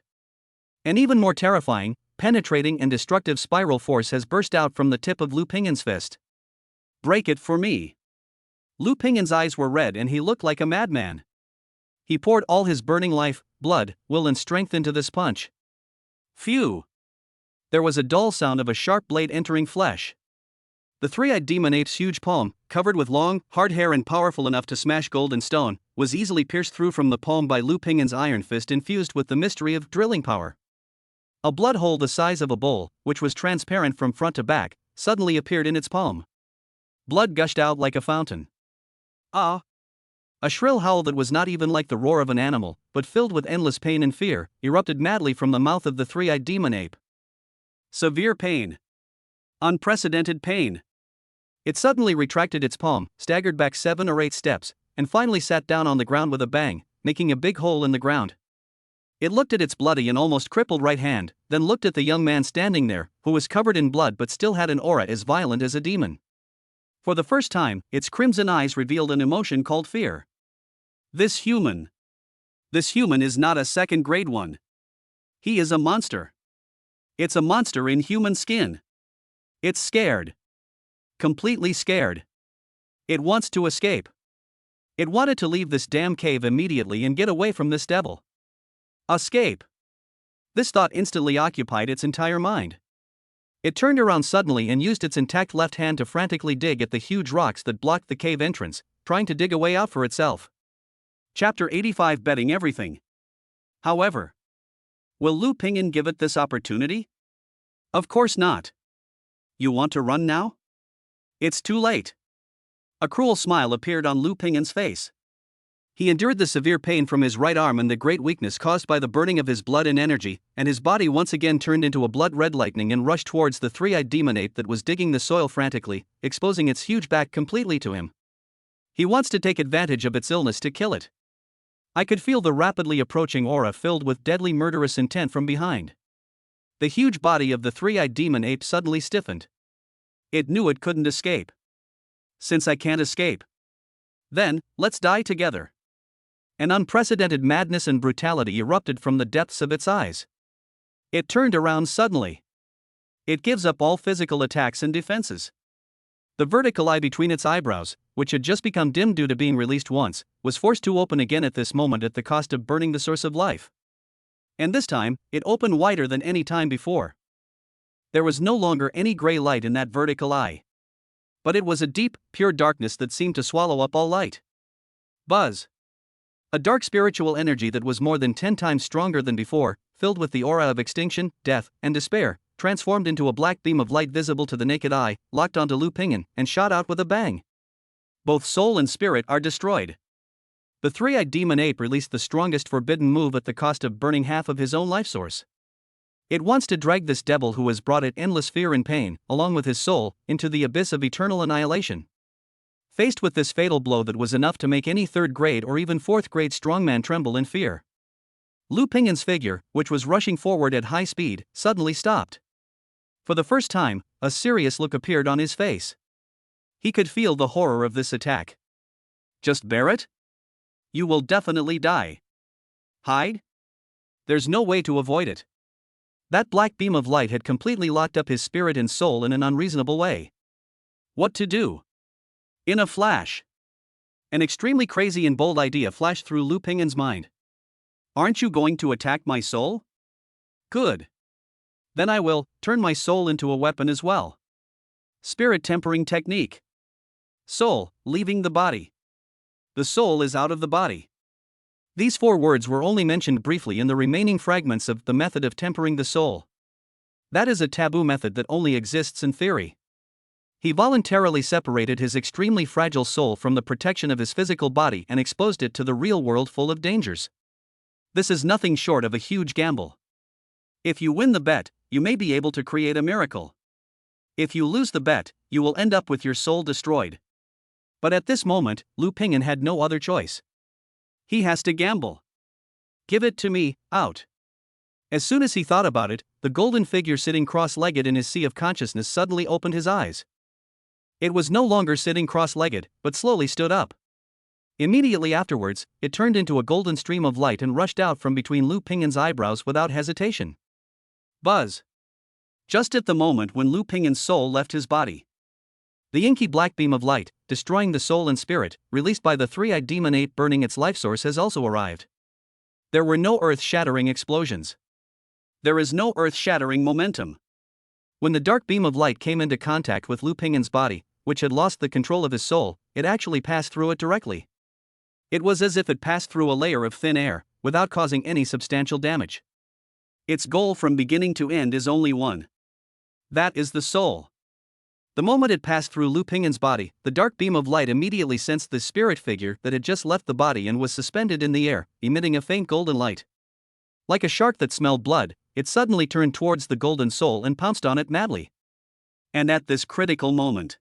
an even more terrifying, penetrating and destructive spiral force has burst out from the tip of Lu Pingin's fist. Break it for me. Lu Pingin's eyes were red and he looked like a madman. He poured all his burning life, blood, will and strength into this punch. Phew! There was a dull sound of a sharp blade entering flesh. The three-eyed demon ape's huge palm, covered with long, hard hair and powerful enough to smash gold and stone, was easily pierced through from the palm by Lu Pingin's iron fist infused with the mystery of drilling power. A blood hole the size of a bowl, which was transparent from front to back, suddenly appeared in its palm. Blood gushed out like a fountain. Ah! A shrill howl that was not even like the roar of an animal, but filled with endless pain and fear, erupted madly from the mouth of the three-eyed demon ape. Severe pain. Unprecedented pain. It suddenly retracted its palm, staggered back 7 or 8 steps, and finally sat down on the ground with a bang, making a big hole in the ground. It looked at its bloody and almost crippled right hand, then looked at the young man standing there, who was covered in blood but still had an aura as violent as a demon. For the first time, its crimson eyes revealed an emotion called fear. This human is not a second-grade one. He is a monster. It's a monster in human skin. It's scared. Completely scared. It wants to escape. It wanted to leave this damn cave immediately and get away from this devil. Escape. This thought instantly occupied its entire mind. It turned around suddenly and used its intact left hand to frantically dig at the huge rocks that blocked the cave entrance, trying to dig a way out for itself. Chapter 85 Betting Everything. However, will Lu Pingin give it this opportunity? Of course not. You want to run now? It's too late. A cruel smile appeared on Lu Pingin's face. He endured the severe pain from his right arm and the great weakness caused by the burning of his blood and energy, and his body once again turned into a blood-red lightning and rushed towards the three-eyed demon ape that was digging the soil frantically, exposing its huge back completely to him. He wants to take advantage of its illness to kill it. I could feel the rapidly approaching aura filled with deadly murderous intent from behind. The huge body of the three-eyed demon ape suddenly stiffened. It knew it couldn't escape. Since I can't escape, then, let's die together. An unprecedented madness and brutality erupted from the depths of its eyes. It turned around suddenly. It gives up all physical attacks and defenses. The vertical eye between its eyebrows, which had just become dim due to being released once, was forced to open again at this moment at the cost of burning the source of life. And this time, it opened wider than any time before. There was no longer any gray light in that vertical eye. But it was a deep, pure darkness that seemed to swallow up all light. Buzz. A dark spiritual energy that was more than 10 times stronger than before, filled with the aura of extinction, death, and despair, transformed into a black beam of light visible to the naked eye, locked onto Lu Pingin, and shot out with a bang. Both soul and spirit are destroyed. The three-eyed demon ape released the strongest forbidden move at the cost of burning half of his own life source. It wants to drag this devil who has brought it endless fear and pain, along with his soul, into the abyss of eternal annihilation. Faced with this fatal blow that was enough to make any third-grade or even fourth-grade strongman tremble in fear, Lu Pingyin's figure, which was rushing forward at high speed, suddenly stopped. For the first time, a serious look appeared on his face. He could feel the horror of this attack. Just bear it? You will definitely die. Hide? There's no way to avoid it. That black beam of light had completely locked up his spirit and soul in an unreasonable way. What to do? In a flash, an extremely crazy and bold idea flashed through Lu Pingyin's mind. Aren't you going to attack my soul? Good. Then I will turn my soul into a weapon as well. Spirit tempering technique. Soul, leaving the body. The soul is out of the body. These 4 words were only mentioned briefly in the remaining fragments of the method of tempering the soul. That is a taboo method that only exists in theory. He voluntarily separated his extremely fragile soul from the protection of his physical body and exposed it to the real world full of dangers. This is nothing short of a huge gamble. If you win the bet, you may be able to create a miracle. If you lose the bet, you will end up with your soul destroyed. But at this moment, Lu Pingyin had no other choice. He has to gamble. Give it to me, out. As soon as he thought about it, the golden figure sitting cross-legged in his sea of consciousness suddenly opened his eyes. It was no longer sitting cross-legged, but slowly stood up. Immediately afterwards, it turned into a golden stream of light and rushed out from between Lu Pingyin's eyebrows without hesitation. Buzz. Just at the moment when Lu Pingyin's soul left his body. The inky black beam of light, destroying the soul and spirit, released by the three-eyed demon ape burning its life source, has also arrived. There were no earth-shattering explosions. There is no earth-shattering momentum. When the dark beam of light came into contact with Lu Pingyin's body, which had lost the control of his soul, it actually passed through it directly. It was as if it passed through a layer of thin air, without causing any substantial damage. Its goal from beginning to end is only one. That is the soul. The moment it passed through Lu Pingyin's body, the dark beam of light immediately sensed the spirit figure that had just left the body and was suspended in the air, emitting a faint golden light. Like a shark that smelled blood, it suddenly turned towards the golden soul and pounced on it madly. And at this critical moment,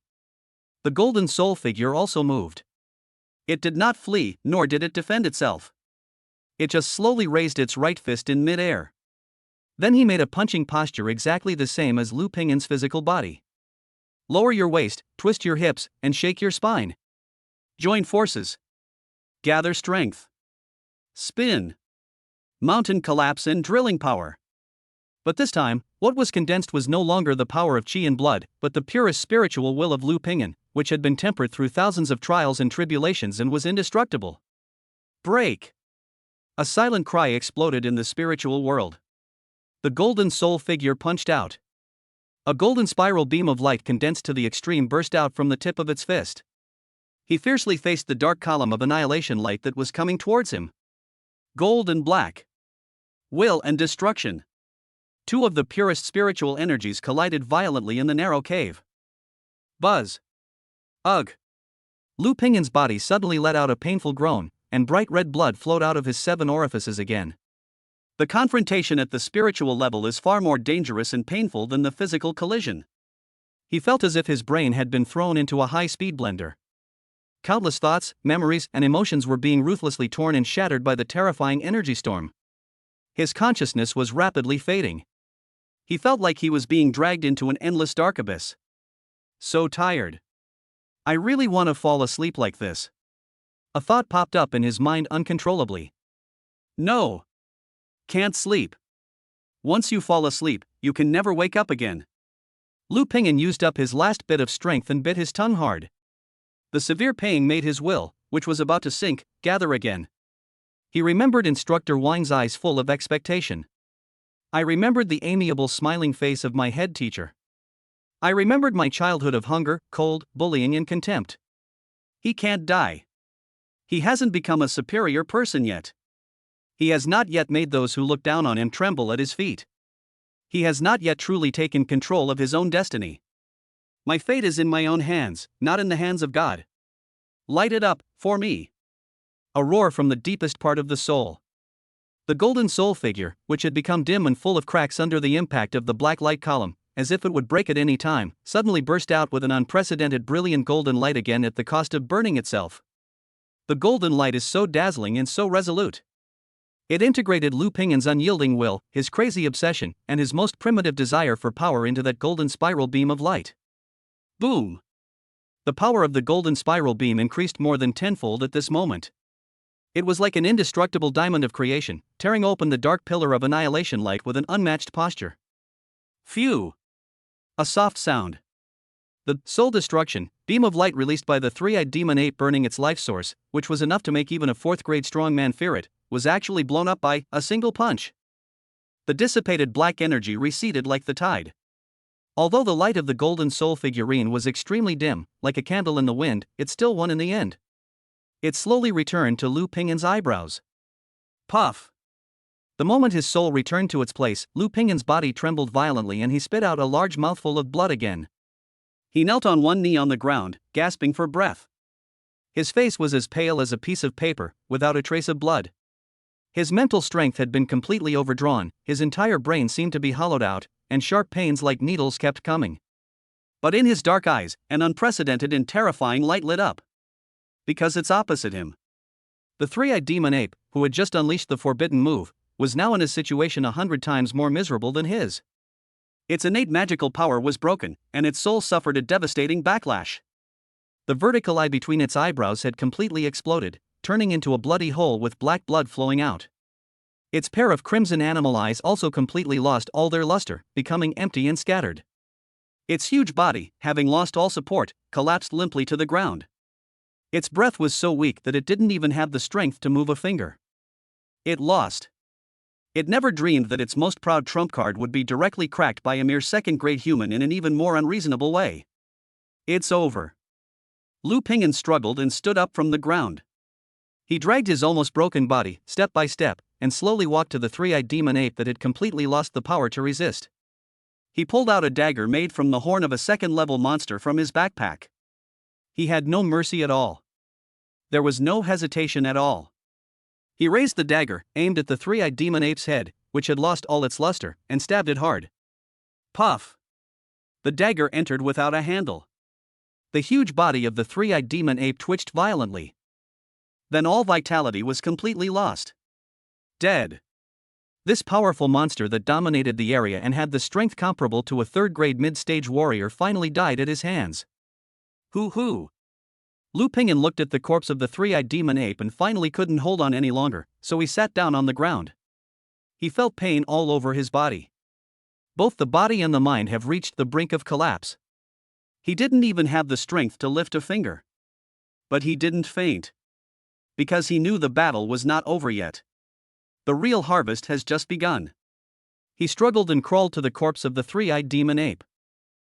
the golden soul figure also moved. It did not flee, nor did it defend itself. It just slowly raised its right fist in mid-air. Then he made a punching posture exactly the same as Lu Pingyin's physical body. Lower your waist, twist your hips, and shake your spine. Join forces. Gather strength. Spin. Mountain collapse and drilling power. But this time, what was condensed was no longer the power of Qi and blood, but the purest spiritual will of Lu Pingyin, which had been tempered through thousands of trials and tribulations and was indestructible. Break! A silent cry exploded in the spiritual world. The golden soul figure punched out. A golden spiral beam of light condensed to the extreme burst out from the tip of its fist. He fiercely faced the dark column of annihilation light that was coming towards him. Gold and black. Will and destruction. Two of the purest spiritual energies collided violently in the narrow cave. Buzz. Ugh. Lu Pingyin's body suddenly let out a painful groan, and bright red blood flowed out of his 7 orifices again. The confrontation at the spiritual level is far more dangerous and painful than the physical collision. He felt as if his brain had been thrown into a high-speed blender. Countless thoughts, memories, and emotions were being ruthlessly torn and shattered by the terrifying energy storm. His consciousness was rapidly fading. He felt like he was being dragged into an endless dark abyss. So tired. I really want to fall asleep like this. A thought popped up in his mind uncontrollably. No. Can't sleep. Once you fall asleep, you can never wake up again. Lu Pingyin used up his last bit of strength and bit his tongue hard. The severe pain made his will, which was about to sink, gather again. He remembered Instructor Wang's eyes full of expectation. I remembered the amiable smiling face of my head teacher. I remembered my childhood of hunger, cold, bullying and contempt. He can't die. He hasn't become a superior person yet. He has not yet made those who look down on him tremble at his feet. He has not yet truly taken control of his own destiny. My fate is in my own hands, not in the hands of God. Light it up, for me. A roar from the deepest part of the soul. The golden soul figure, which had become dim and full of cracks under the impact of the black light column, as if it would break at any time, suddenly burst out with an unprecedented brilliant golden light again at the cost of burning itself. The golden light is so dazzling and so resolute. It integrated Lu Ping'an's unyielding will, his crazy obsession, and his most primitive desire for power into that golden spiral beam of light. Boom! The power of the golden spiral beam increased more than tenfold at this moment. It was like an indestructible diamond of creation, tearing open the dark pillar of annihilation light with an unmatched posture. Phew! A soft sound. The soul destruction beam of light released by the three-eyed demon ape burning its life source, which was enough to make even a fourth-grade strongman fear it, was actually blown up by a single punch. The dissipated black energy receded like the tide. Although the light of the golden soul figurine was extremely dim, like a candle in the wind, it still won in the end. It slowly returned to Lu Ping'an's eyebrows. Puff! The moment his soul returned to its place, Lu Ping'an's body trembled violently and he spit out a large mouthful of blood again. He knelt on one knee on the ground, gasping for breath. His face was as pale as a piece of paper, without a trace of blood. His mental strength had been completely overdrawn, his entire brain seemed to be hollowed out, and sharp pains like needles kept coming. But in his dark eyes, an unprecedented and terrifying light lit up. Because it's opposite him. The three-eyed demon ape, who had just unleashed the forbidden move, was now in a situation 100 times more miserable than his. Its innate magical power was broken, and its soul suffered a devastating backlash. The vertical eye between its eyebrows had completely exploded, turning into a bloody hole with black blood flowing out. Its pair of crimson animal eyes also completely lost all their luster, becoming empty and scattered. Its huge body, having lost all support, collapsed limply to the ground. Its breath was so weak that it didn't even have the strength to move a finger. It lost. It never dreamed that its most proud trump card would be directly cracked by a mere second-grade human in an even more unreasonable way. It's over. Lu Ping'an struggled and stood up from the ground. He dragged his almost broken body, step by step, and slowly walked to the three-eyed demon ape that had completely lost the power to resist. He pulled out a dagger made from the horn of a second-level monster from his backpack. He had no mercy at all. There was no hesitation at all. He raised the dagger, aimed at the three-eyed demon ape's head, which had lost all its luster, and stabbed it hard. Puff! The dagger entered without a handle. The huge body of the three-eyed demon ape twitched violently. Then all vitality was completely lost. Dead. This powerful monster that dominated the area and had the strength comparable to a third-grade mid-stage warrior finally died at his hands. Hoo-hoo! Lu Ping'an looked at the corpse of the three-eyed demon ape and finally couldn't hold on any longer, so he sat down on the ground. He felt pain all over his body. Both the body and the mind have reached the brink of collapse. He didn't even have the strength to lift a finger. But he didn't faint. Because he knew the battle was not over yet. The real harvest has just begun. He struggled and crawled to the corpse of the three-eyed demon ape.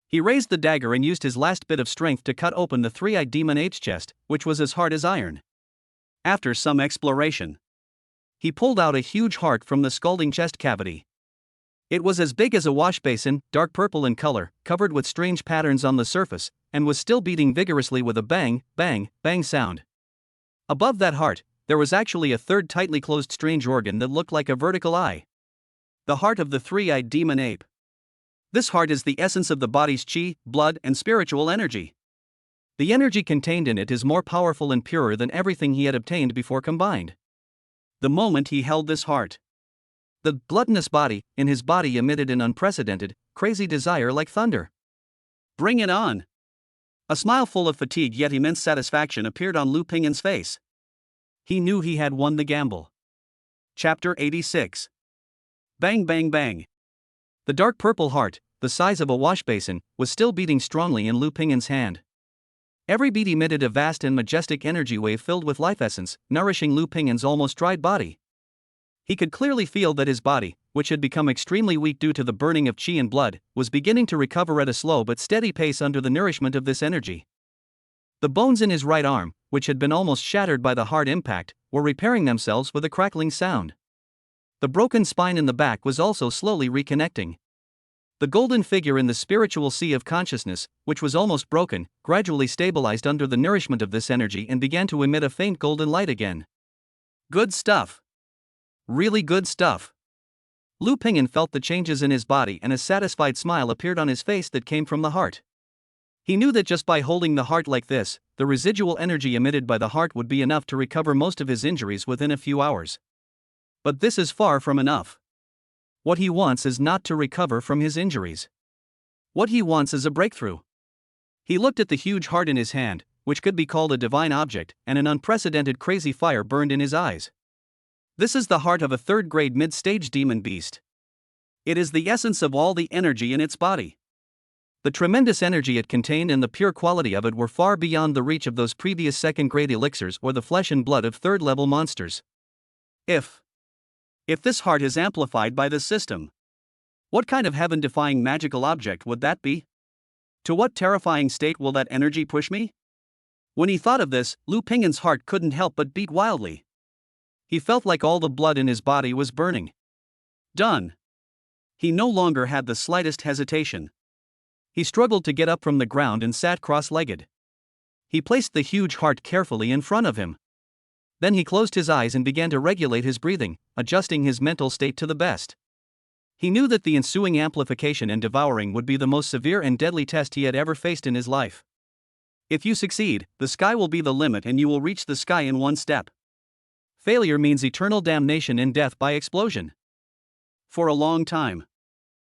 He raised the dagger and used his last bit of strength to cut open the three-eyed demon ape's chest, which was as hard as iron. After some exploration, he pulled out a huge heart from the scalding chest cavity. It was as big as a wash basin, dark purple in color, covered with strange patterns on the surface, and was still beating vigorously with a bang, bang, bang sound. Above that heart, there was actually a third tightly closed strange organ that looked like a vertical eye. The heart of the three-eyed demon ape. This heart is the essence of the body's qi, blood, and spiritual energy. The energy contained in it is more powerful and purer than everything he had obtained before combined. The moment he held this heart, the gluttonous body in his body emitted an unprecedented, crazy desire like thunder. Bring it on! A smile full of fatigue yet immense satisfaction appeared on Lu Ping'an's face. He knew he had won the gamble. Chapter 86. Bang bang bang. The dark purple heart, the size of a wash basin, was still beating strongly in Lu Ping'an's hand. Every beat emitted a vast and majestic energy wave filled with life essence, nourishing Lu Ping'an's almost dried body. He could clearly feel that his body, which had become extremely weak due to the burning of qi and blood, was beginning to recover at a slow but steady pace under the nourishment of this energy. The bones in his right arm, which had been almost shattered by the hard impact, were repairing themselves with a crackling sound. The broken spine in the back was also slowly reconnecting. The golden figure in the spiritual sea of consciousness, which was almost broken, gradually stabilized under the nourishment of this energy and began to emit a faint golden light again. Good stuff. Really good stuff. Lu Ping'an felt the changes in his body and a satisfied smile appeared on his face that came from the heart. He knew that just by holding the heart like this, the residual energy emitted by the heart would be enough to recover most of his injuries within a few hours. But this is far from enough. What he wants is not to recover from his injuries. What he wants is a breakthrough. He looked at the huge heart in his hand, which could be called a divine object, and an unprecedented crazy fire burned in his eyes. This is the heart of a third-grade mid-stage demon beast. It is the essence of all the energy in its body. The tremendous energy it contained and the pure quality of it were far beyond the reach of those previous second-grade elixirs or the flesh and blood of third-level monsters. If this heart is amplified by this system, what kind of heaven-defying magical object would that be? To what terrifying state will that energy push me? When he thought of this, Lu Pingan's heart couldn't help but beat wildly. He felt like all the blood in his body was burning. Done. He no longer had the slightest hesitation. He struggled to get up from the ground and sat cross-legged. He placed the huge heart carefully in front of him. Then he closed his eyes and began to regulate his breathing, adjusting his mental state to the best. He knew that the ensuing amplification and devouring would be the most severe and deadly test he had ever faced in his life. If you succeed, the sky will be the limit and you will reach the sky in one step. Failure means eternal damnation and death by explosion. For a long time.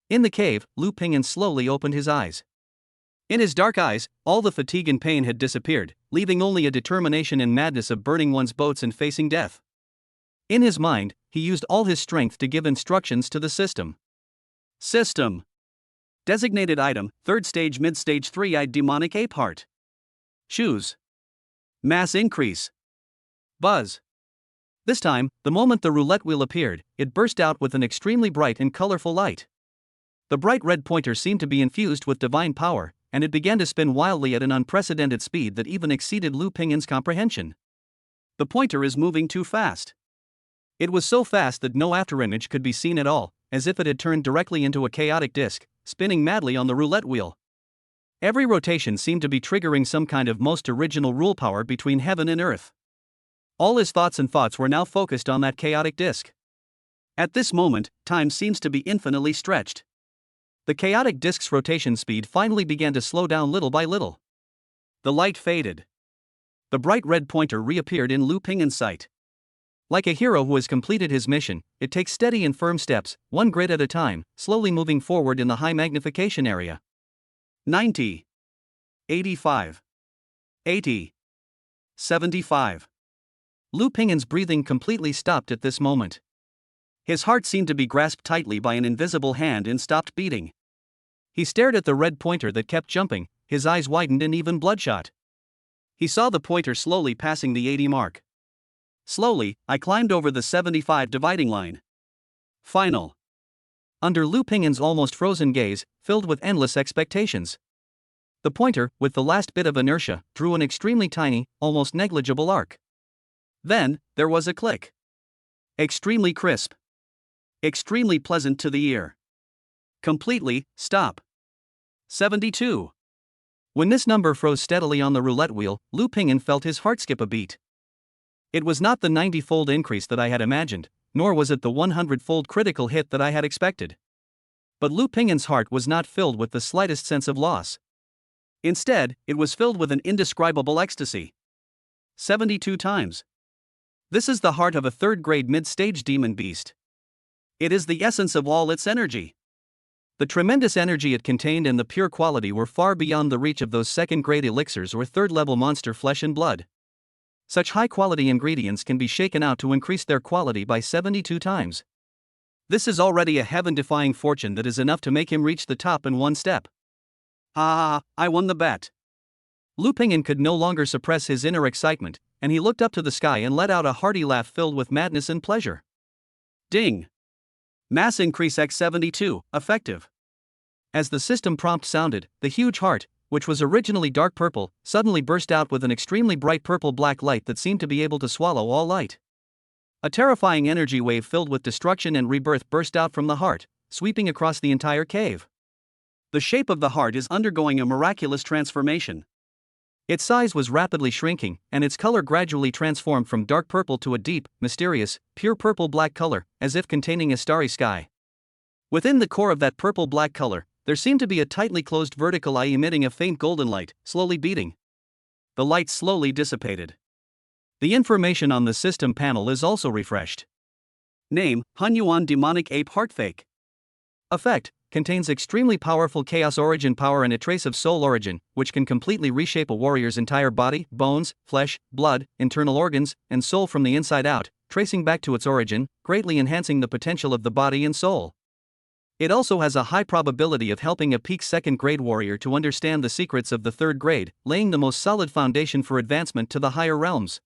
In the cave, Lu Pingan slowly opened his eyes. In his dark eyes, all the fatigue and pain had disappeared, leaving only a determination and madness of burning one's boats and facing death. In his mind, he used all his strength to give instructions to the system. System. Designated item, third stage mid-stage three-eyed demonic ape heart. Choose. Mass increase. Buzz. This time, the moment the roulette wheel appeared, it burst out with an extremely bright and colorful light. The bright red pointer seemed to be infused with divine power, and it began to spin wildly at an unprecedented speed that even exceeded Lu Pingan's comprehension. The pointer is moving too fast. It was so fast that no afterimage could be seen at all, as if it had turned directly into a chaotic disc, spinning madly on the roulette wheel. Every rotation seemed to be triggering some kind of most original rule power between heaven and earth. All his thoughts were now focused on that chaotic disc. At this moment, time seems to be infinitely stretched. The chaotic disk's rotation speed finally began to slow down little by little. The light faded. The bright red pointer reappeared in Lu Pingan's sight. Like a hero who has completed his mission, it takes steady and firm steps, one grid at a time, slowly moving forward in the high magnification area. 90. 85. 80. 75. Lu Pingan's breathing completely stopped at this moment. His heart seemed to be grasped tightly by an invisible hand and stopped beating. He stared at the red pointer that kept jumping, his eyes widened and even bloodshot. He saw the pointer slowly passing the 80 mark. Slowly, I climbed over the 75 dividing line. Final. Under Lu Pingan's almost frozen gaze, filled with endless expectations. The pointer, with the last bit of inertia, drew an extremely tiny, almost negligible arc. Then, there was a click. Extremely crisp. Extremely pleasant to the ear. Completely, stop. 72. When this number froze steadily on the roulette wheel, Lu Pingan felt his heart skip a beat. It was not the 90-fold increase that I had imagined, nor was it the 100-fold critical hit that I had expected. But Lu Pingan's heart was not filled with the slightest sense of loss. Instead, it was filled with an indescribable ecstasy. 72 times. This is the heart of a third-grade mid-stage demon beast. It is the essence of all its energy. The tremendous energy it contained and the pure quality were far beyond the reach of those second-grade elixirs or third-level monster flesh and blood. Such high-quality ingredients can be shaken out to increase their quality by 72 times. This is already a heaven-defying fortune that is enough to make him reach the top in one step. Ah, I won the bet. Lu Pingan could no longer suppress his inner excitement, and he looked up to the sky and let out a hearty laugh filled with madness and pleasure. Ding! Mass increase X72, effective. As the system prompt sounded, the huge heart, which was originally dark purple, suddenly burst out with an extremely bright purple-black light that seemed to be able to swallow all light. A terrifying energy wave filled with destruction and rebirth burst out from the heart, sweeping across the entire cave. The shape of the heart is undergoing a miraculous transformation. Its size was rapidly shrinking, and its color gradually transformed from dark purple to a deep, mysterious, pure purple-black color, as if containing a starry sky. Within the core of that purple-black color, there seemed to be a tightly closed vertical eye emitting a faint golden light, slowly beating. The light slowly dissipated. The information on the system panel is also refreshed. Name: Hunyuan Demonic Ape Heart Fake. Effect: contains extremely powerful Chaos Origin power and a trace of Soul Origin, which can completely reshape a warrior's entire body, bones, flesh, blood, internal organs, and soul from the inside out, tracing back to its origin, greatly enhancing the potential of the body and soul. It also has a high probability of helping a peak 2nd grade warrior to understand the secrets of the 3rd grade, laying the most solid foundation for advancement to the higher realms.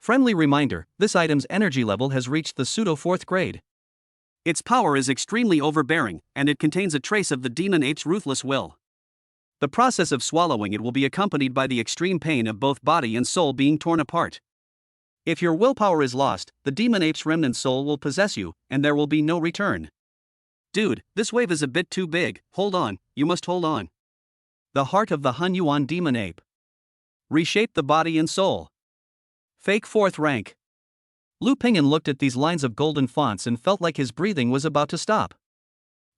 Friendly reminder: this item's energy level has reached the pseudo 4th grade. Its power is extremely overbearing, and it contains a trace of the demon ape's ruthless will. The process of swallowing it will be accompanied by the extreme pain of both body and soul being torn apart. If your willpower is lost, the demon ape's remnant soul will possess you, and there will be no return. Dude, this wave is a bit too big. Hold on, you must hold on. The heart of the Hunyuan demon ape. Reshape the body and soul. Fake 4th rank. Lu Ping'an looked at these lines of golden fonts and felt like his breathing was about to stop.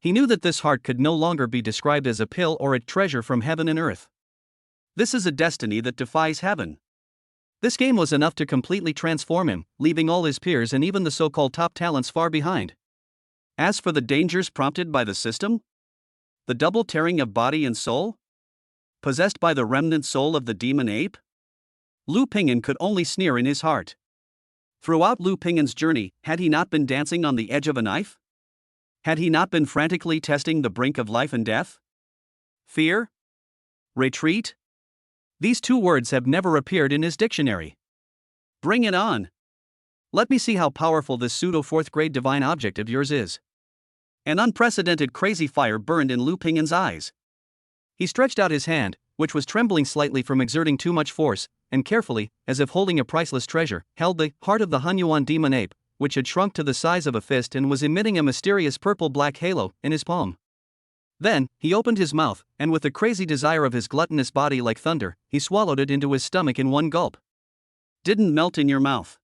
He knew that this heart could no longer be described as a pill or a treasure from heaven and earth. This is a destiny that defies heaven. This game was enough to completely transform him, leaving all his peers and even the so-called top talents far behind. As for the dangers prompted by the system, the double tearing of body and soul, possessed by the remnant soul of the demon ape, Lu Ping'an could only sneer in his heart. Throughout Lu Ping'an's journey, had he not been dancing on the edge of a knife? Had he not been frantically testing the brink of life and death? Fear? Retreat? These two words have never appeared in his dictionary. Bring it on. Let me see how powerful this pseudo 4th grade divine object of yours is. An unprecedented crazy fire burned in Lu Ping'an's eyes. He stretched out his hand, which was trembling slightly from exerting too much force, and carefully, as if holding a priceless treasure, held the heart of the Hunyuan demon ape, which had shrunk to the size of a fist and was emitting a mysterious purple-black halo, in his palm. Then, he opened his mouth, and with the crazy desire of his gluttonous body like thunder, he swallowed it into his stomach in one gulp. Didn't melt in your mouth.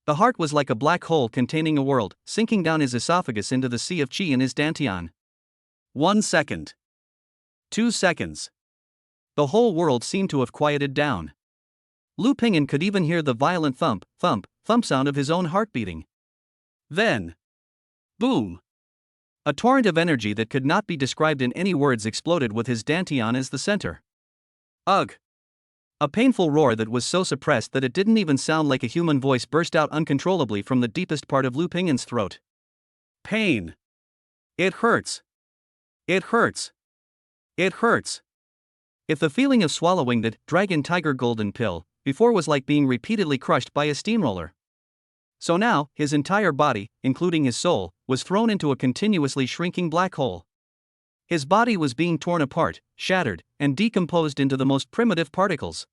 The heart was like a black hole containing a world, sinking down his esophagus into the sea of Qi in his dantian. 1 second. 2 seconds. The whole world seemed to have quieted down. Lu Ping'an could even hear the violent thump, thump, thump sound of his own heart beating. Then, boom! A torrent of energy that could not be described in any words exploded with his dantian as the center. Ugh! A painful roar that was so suppressed that it didn't even sound like a human voice burst out uncontrollably from the deepest part of Lu Ping'an's throat. Pain! It hurts! It hurts! It hurts! If the feeling of swallowing that dragon tiger golden pill before was like being repeatedly crushed by a steamroller, so now, his entire body, including his soul, was thrown into a continuously shrinking black hole. His body was being torn apart, shattered, and decomposed into the most primitive particles.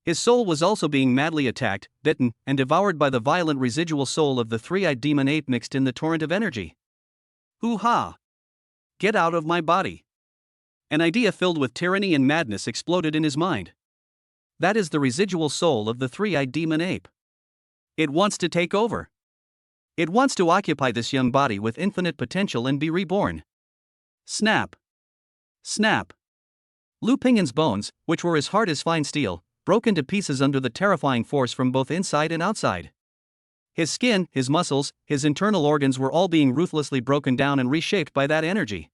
His soul was also being madly attacked, bitten, and devoured by the violent residual soul of the three-eyed demon ape mixed in the torrent of energy. Hoo-ha! Get out of my body! An idea filled with tyranny and madness exploded in his mind. That is the residual soul of the three-eyed demon ape. It wants to take over. It wants to occupy this young body with infinite potential and be reborn. Snap! Snap! Lu Ping'an's bones, which were as hard as fine steel, broke into pieces under the terrifying force from both inside and outside. His skin, his muscles, his internal organs were all being ruthlessly broken down and reshaped by that energy.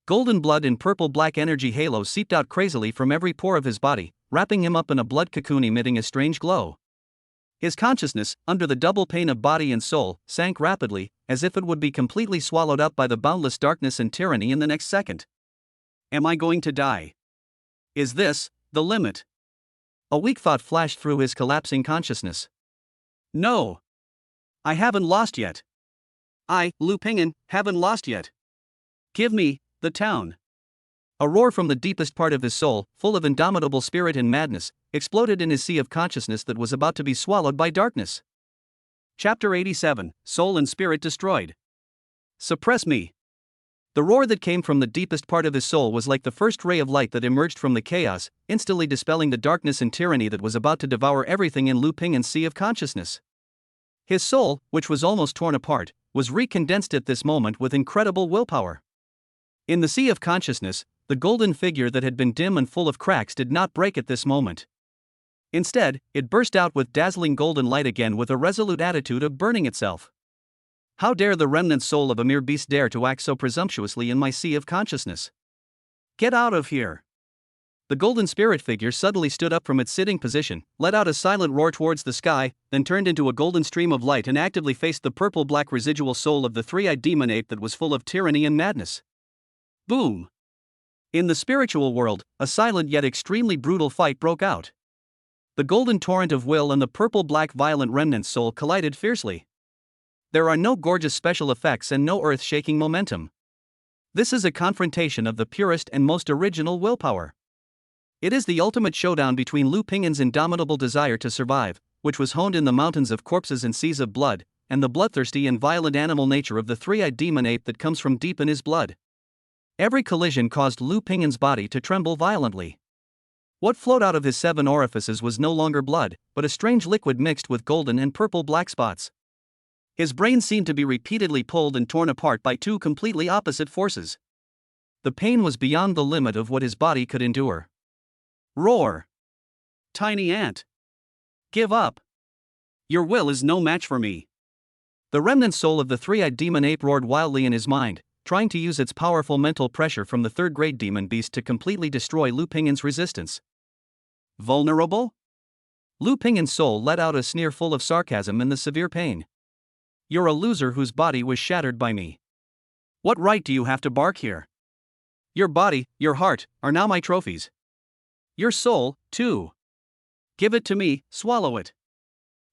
Golden blood and purple-black energy halos seeped out crazily from every pore of his body, wrapping him up in a blood cocoon emitting a strange glow. His consciousness, under the double pain of body and soul, sank rapidly, as if it would be completely swallowed up by the boundless darkness and tyranny in the next second. Am I going to die? Is this the limit? A weak thought flashed through his collapsing consciousness. No! I haven't lost yet. I, Lu Ping'an, haven't lost yet. Give me the town. A roar from the deepest part of his soul, full of indomitable spirit and madness, exploded in his sea of consciousness that was about to be swallowed by darkness. Chapter 87, Soul and Spirit Destroyed. Suppress me. The roar that came from the deepest part of his soul was like the first ray of light that emerged from the chaos, instantly dispelling the darkness and tyranny that was about to devour everything in Lu Ping'an's sea of consciousness. His soul, which was almost torn apart, was recondensed at this moment with incredible willpower. In the sea of consciousness, the golden figure that had been dim and full of cracks did not break at this moment. Instead, it burst out with dazzling golden light again with a resolute attitude of burning itself. How dare the remnant soul of a mere beast dare to act so presumptuously in my sea of consciousness? Get out of here! The golden spirit figure suddenly stood up from its sitting position, let out a silent roar towards the sky, then turned into a golden stream of light and actively faced the purple-black residual soul of the three-eyed demon ape that was full of tyranny and madness. Boom! In the spiritual world, a silent yet extremely brutal fight broke out. The golden torrent of will and the purple-black violent remnant soul collided fiercely. There are no gorgeous special effects and no earth-shaking momentum. This is a confrontation of the purest and most original willpower. It is the ultimate showdown between Lu Pingin's indomitable desire to survive, which was honed in the mountains of corpses and seas of blood, and the bloodthirsty and violent animal nature of the three-eyed demon ape that comes from deep in his blood. Every collision caused Lu Pingin's body to tremble violently. What flowed out of his 7 orifices was no longer blood, but a strange liquid mixed with golden and purple black spots. His brain seemed to be repeatedly pulled and torn apart by 2 completely opposite forces. The pain was beyond the limit of what his body could endure. Roar! Tiny ant! Give up! Your will is no match for me! The remnant soul of the three-eyed demon ape roared wildly in his mind, trying to use its powerful mental pressure from the third-grade demon beast to completely destroy Lu Pingin's resistance. Vulnerable? Lu Pingin's soul let out a sneer full of sarcasm and the severe pain. You're a loser whose body was shattered by me. What right do you have to bark here? Your body, your heart, are now my trophies. Your soul, too. Give it to me, swallow it.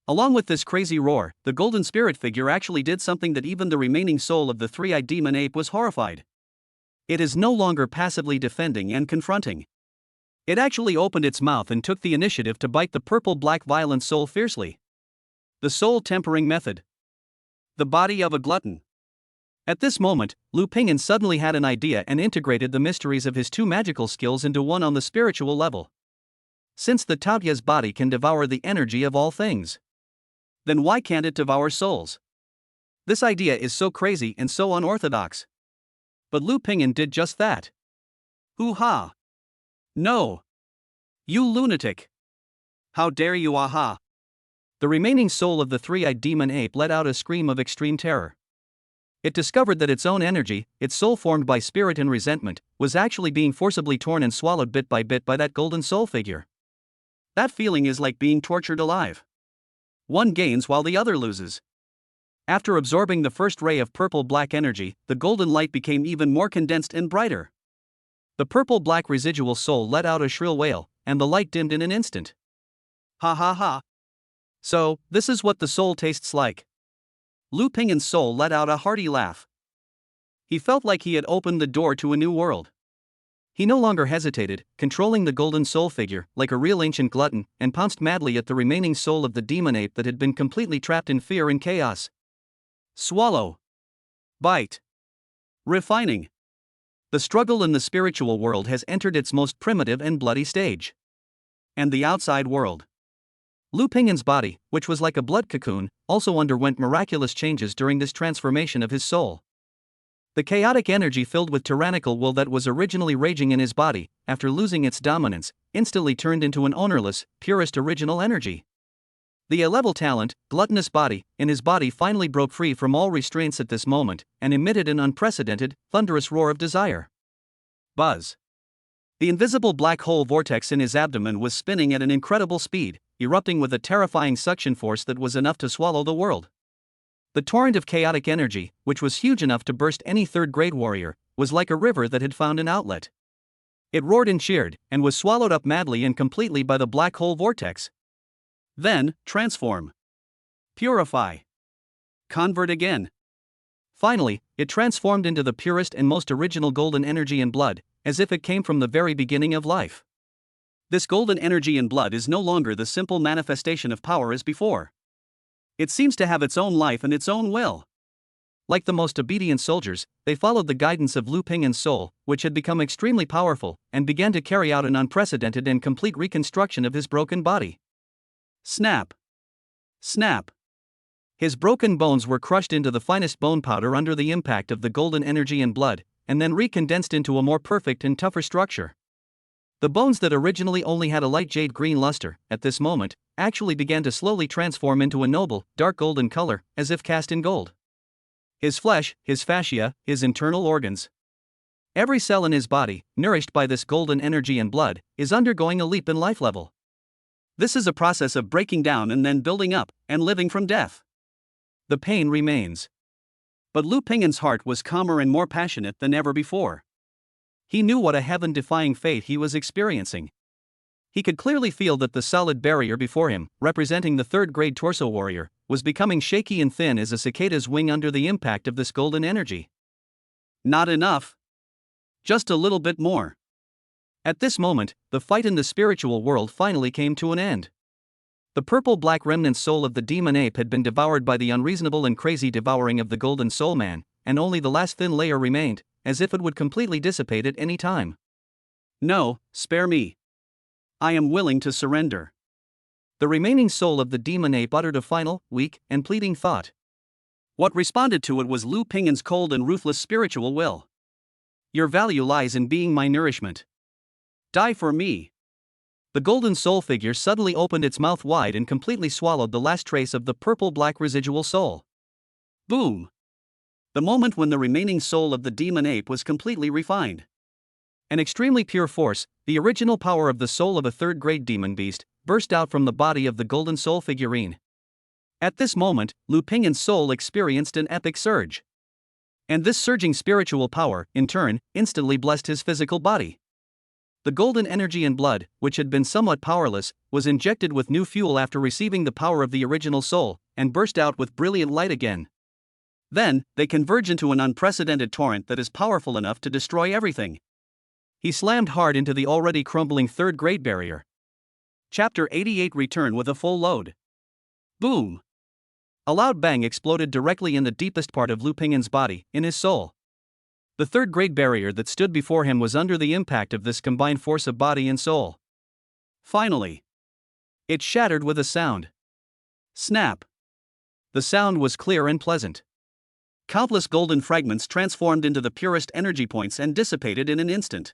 Along with this crazy roar, the golden spirit figure actually did something that even the remaining soul of the three-eyed demon ape was horrified. It is no longer passively defending and confronting. It actually opened its mouth and took the initiative to bite the purple-black violent soul fiercely. The soul tempering method. The body of a glutton. At this moment, Lu Pingin suddenly had an idea and integrated the mysteries of his 2 magical skills into one on the spiritual level. Since the Taotia's body can devour the energy of all things, then why can't it devour souls? This idea is so crazy and so unorthodox. But Lu Pingin did just that. Hoo-ha! No! You lunatic! How dare you, aha! The remaining soul of the three-eyed demon ape let out a scream of extreme terror. It discovered that its own energy, its soul formed by spirit and resentment, was actually being forcibly torn and swallowed bit by that golden soul figure. That feeling is like being tortured alive. One gains while the other loses. After absorbing the first ray of purple-black energy, the golden light became even more condensed and brighter. The purple-black residual soul let out a shrill wail, and the light dimmed in an instant. Ha ha ha! So, this is what the soul tastes like. Lu Pingin's soul let out a hearty laugh. He felt like he had opened the door to a new world. He no longer hesitated, controlling the golden soul figure like a real ancient glutton, and pounced madly at the remaining soul of the demon ape that had been completely trapped in fear and chaos. Swallow. Bite. Refining. The struggle in the spiritual world has entered its most primitive and bloody stage. And the outside world. Lu Pingin's body, which was like a blood cocoon, also underwent miraculous changes during this transformation of his soul. The chaotic energy filled with tyrannical will that was originally raging in his body, after losing its dominance, instantly turned into an ownerless, purest original energy. The A-level talent, gluttonous body, in his body finally broke free from all restraints at this moment, and emitted an unprecedented, thunderous roar of desire. Buzz. The invisible black hole vortex in his abdomen was spinning at an incredible speed, erupting with a terrifying suction force that was enough to swallow the world. The torrent of chaotic energy, which was huge enough to burst any third-grade warrior, was like a river that had found an outlet. It roared and cheered, and was swallowed up madly and completely by the black hole vortex. Then, transform. Purify. Convert again. Finally, it transformed into the purest and most original golden energy and blood, as if it came from the very beginning of life. This golden energy and blood is no longer the simple manifestation of power as before. It seems to have its own life and its own will. Like the most obedient soldiers, they followed the guidance of Lu Pingin's soul, which had become extremely powerful, and began to carry out an unprecedented and complete reconstruction of his broken body. Snap. Snap. His broken bones were crushed into the finest bone powder under the impact of the golden energy and blood, and then recondensed into a more perfect and tougher structure. The bones that originally only had a light jade green luster, at this moment, actually began to slowly transform into a noble, dark golden color, as if cast in gold. His flesh, his fascia, his internal organs. Every cell in his body, nourished by this golden energy and blood, is undergoing a leap in life level. This is a process of breaking down and then building up, and living from death. The pain remains. But Lu Ping'an's heart was calmer and more passionate than ever before. He knew what a heaven-defying fate he was experiencing. He could clearly feel that the solid barrier before him, representing the third-grade torso warrior, was becoming shaky and thin as a cicada's wing under the impact of this golden energy. Not enough. Just a little bit more. At this moment, the fight in the spiritual world finally came to an end. The purple-black remnant soul of the demon ape had been devoured by the unreasonable and crazy devouring of the golden soul man, and only the last thin layer remained, as if it would completely dissipate at any time. No, spare me. I am willing to surrender. The remaining soul of the demon ape uttered a final, weak, and pleading thought. What responded to it was Lu Ping'an's cold and ruthless spiritual will. Your value lies in being my nourishment. Die for me. The golden soul figure suddenly opened its mouth wide and completely swallowed the last trace of the purple-black residual soul. Boom! The moment when the remaining soul of the demon ape was completely refined. An extremely pure force, the original power of the soul of a third-grade demon beast, burst out from the body of the golden soul figurine. At this moment, Lu Ping'an's soul experienced an epic surge. And this surging spiritual power, in turn, instantly blessed his physical body. The golden energy and blood, which had been somewhat powerless, was injected with new fuel after receiving the power of the original soul, and burst out with brilliant light again. Then, they converge into an unprecedented torrent that is powerful enough to destroy everything. He slammed hard into the already crumbling third-grade barrier. Chapter 88 Return with a full load. Boom! A loud bang exploded directly in the deepest part of Lu Ping'an's body, in his soul. The third-grade barrier that stood before him was under the impact of this combined force of body and soul. Finally, it shattered with a sound. Snap! The sound was clear and pleasant. Countless golden fragments transformed into the purest energy points and dissipated in an instant.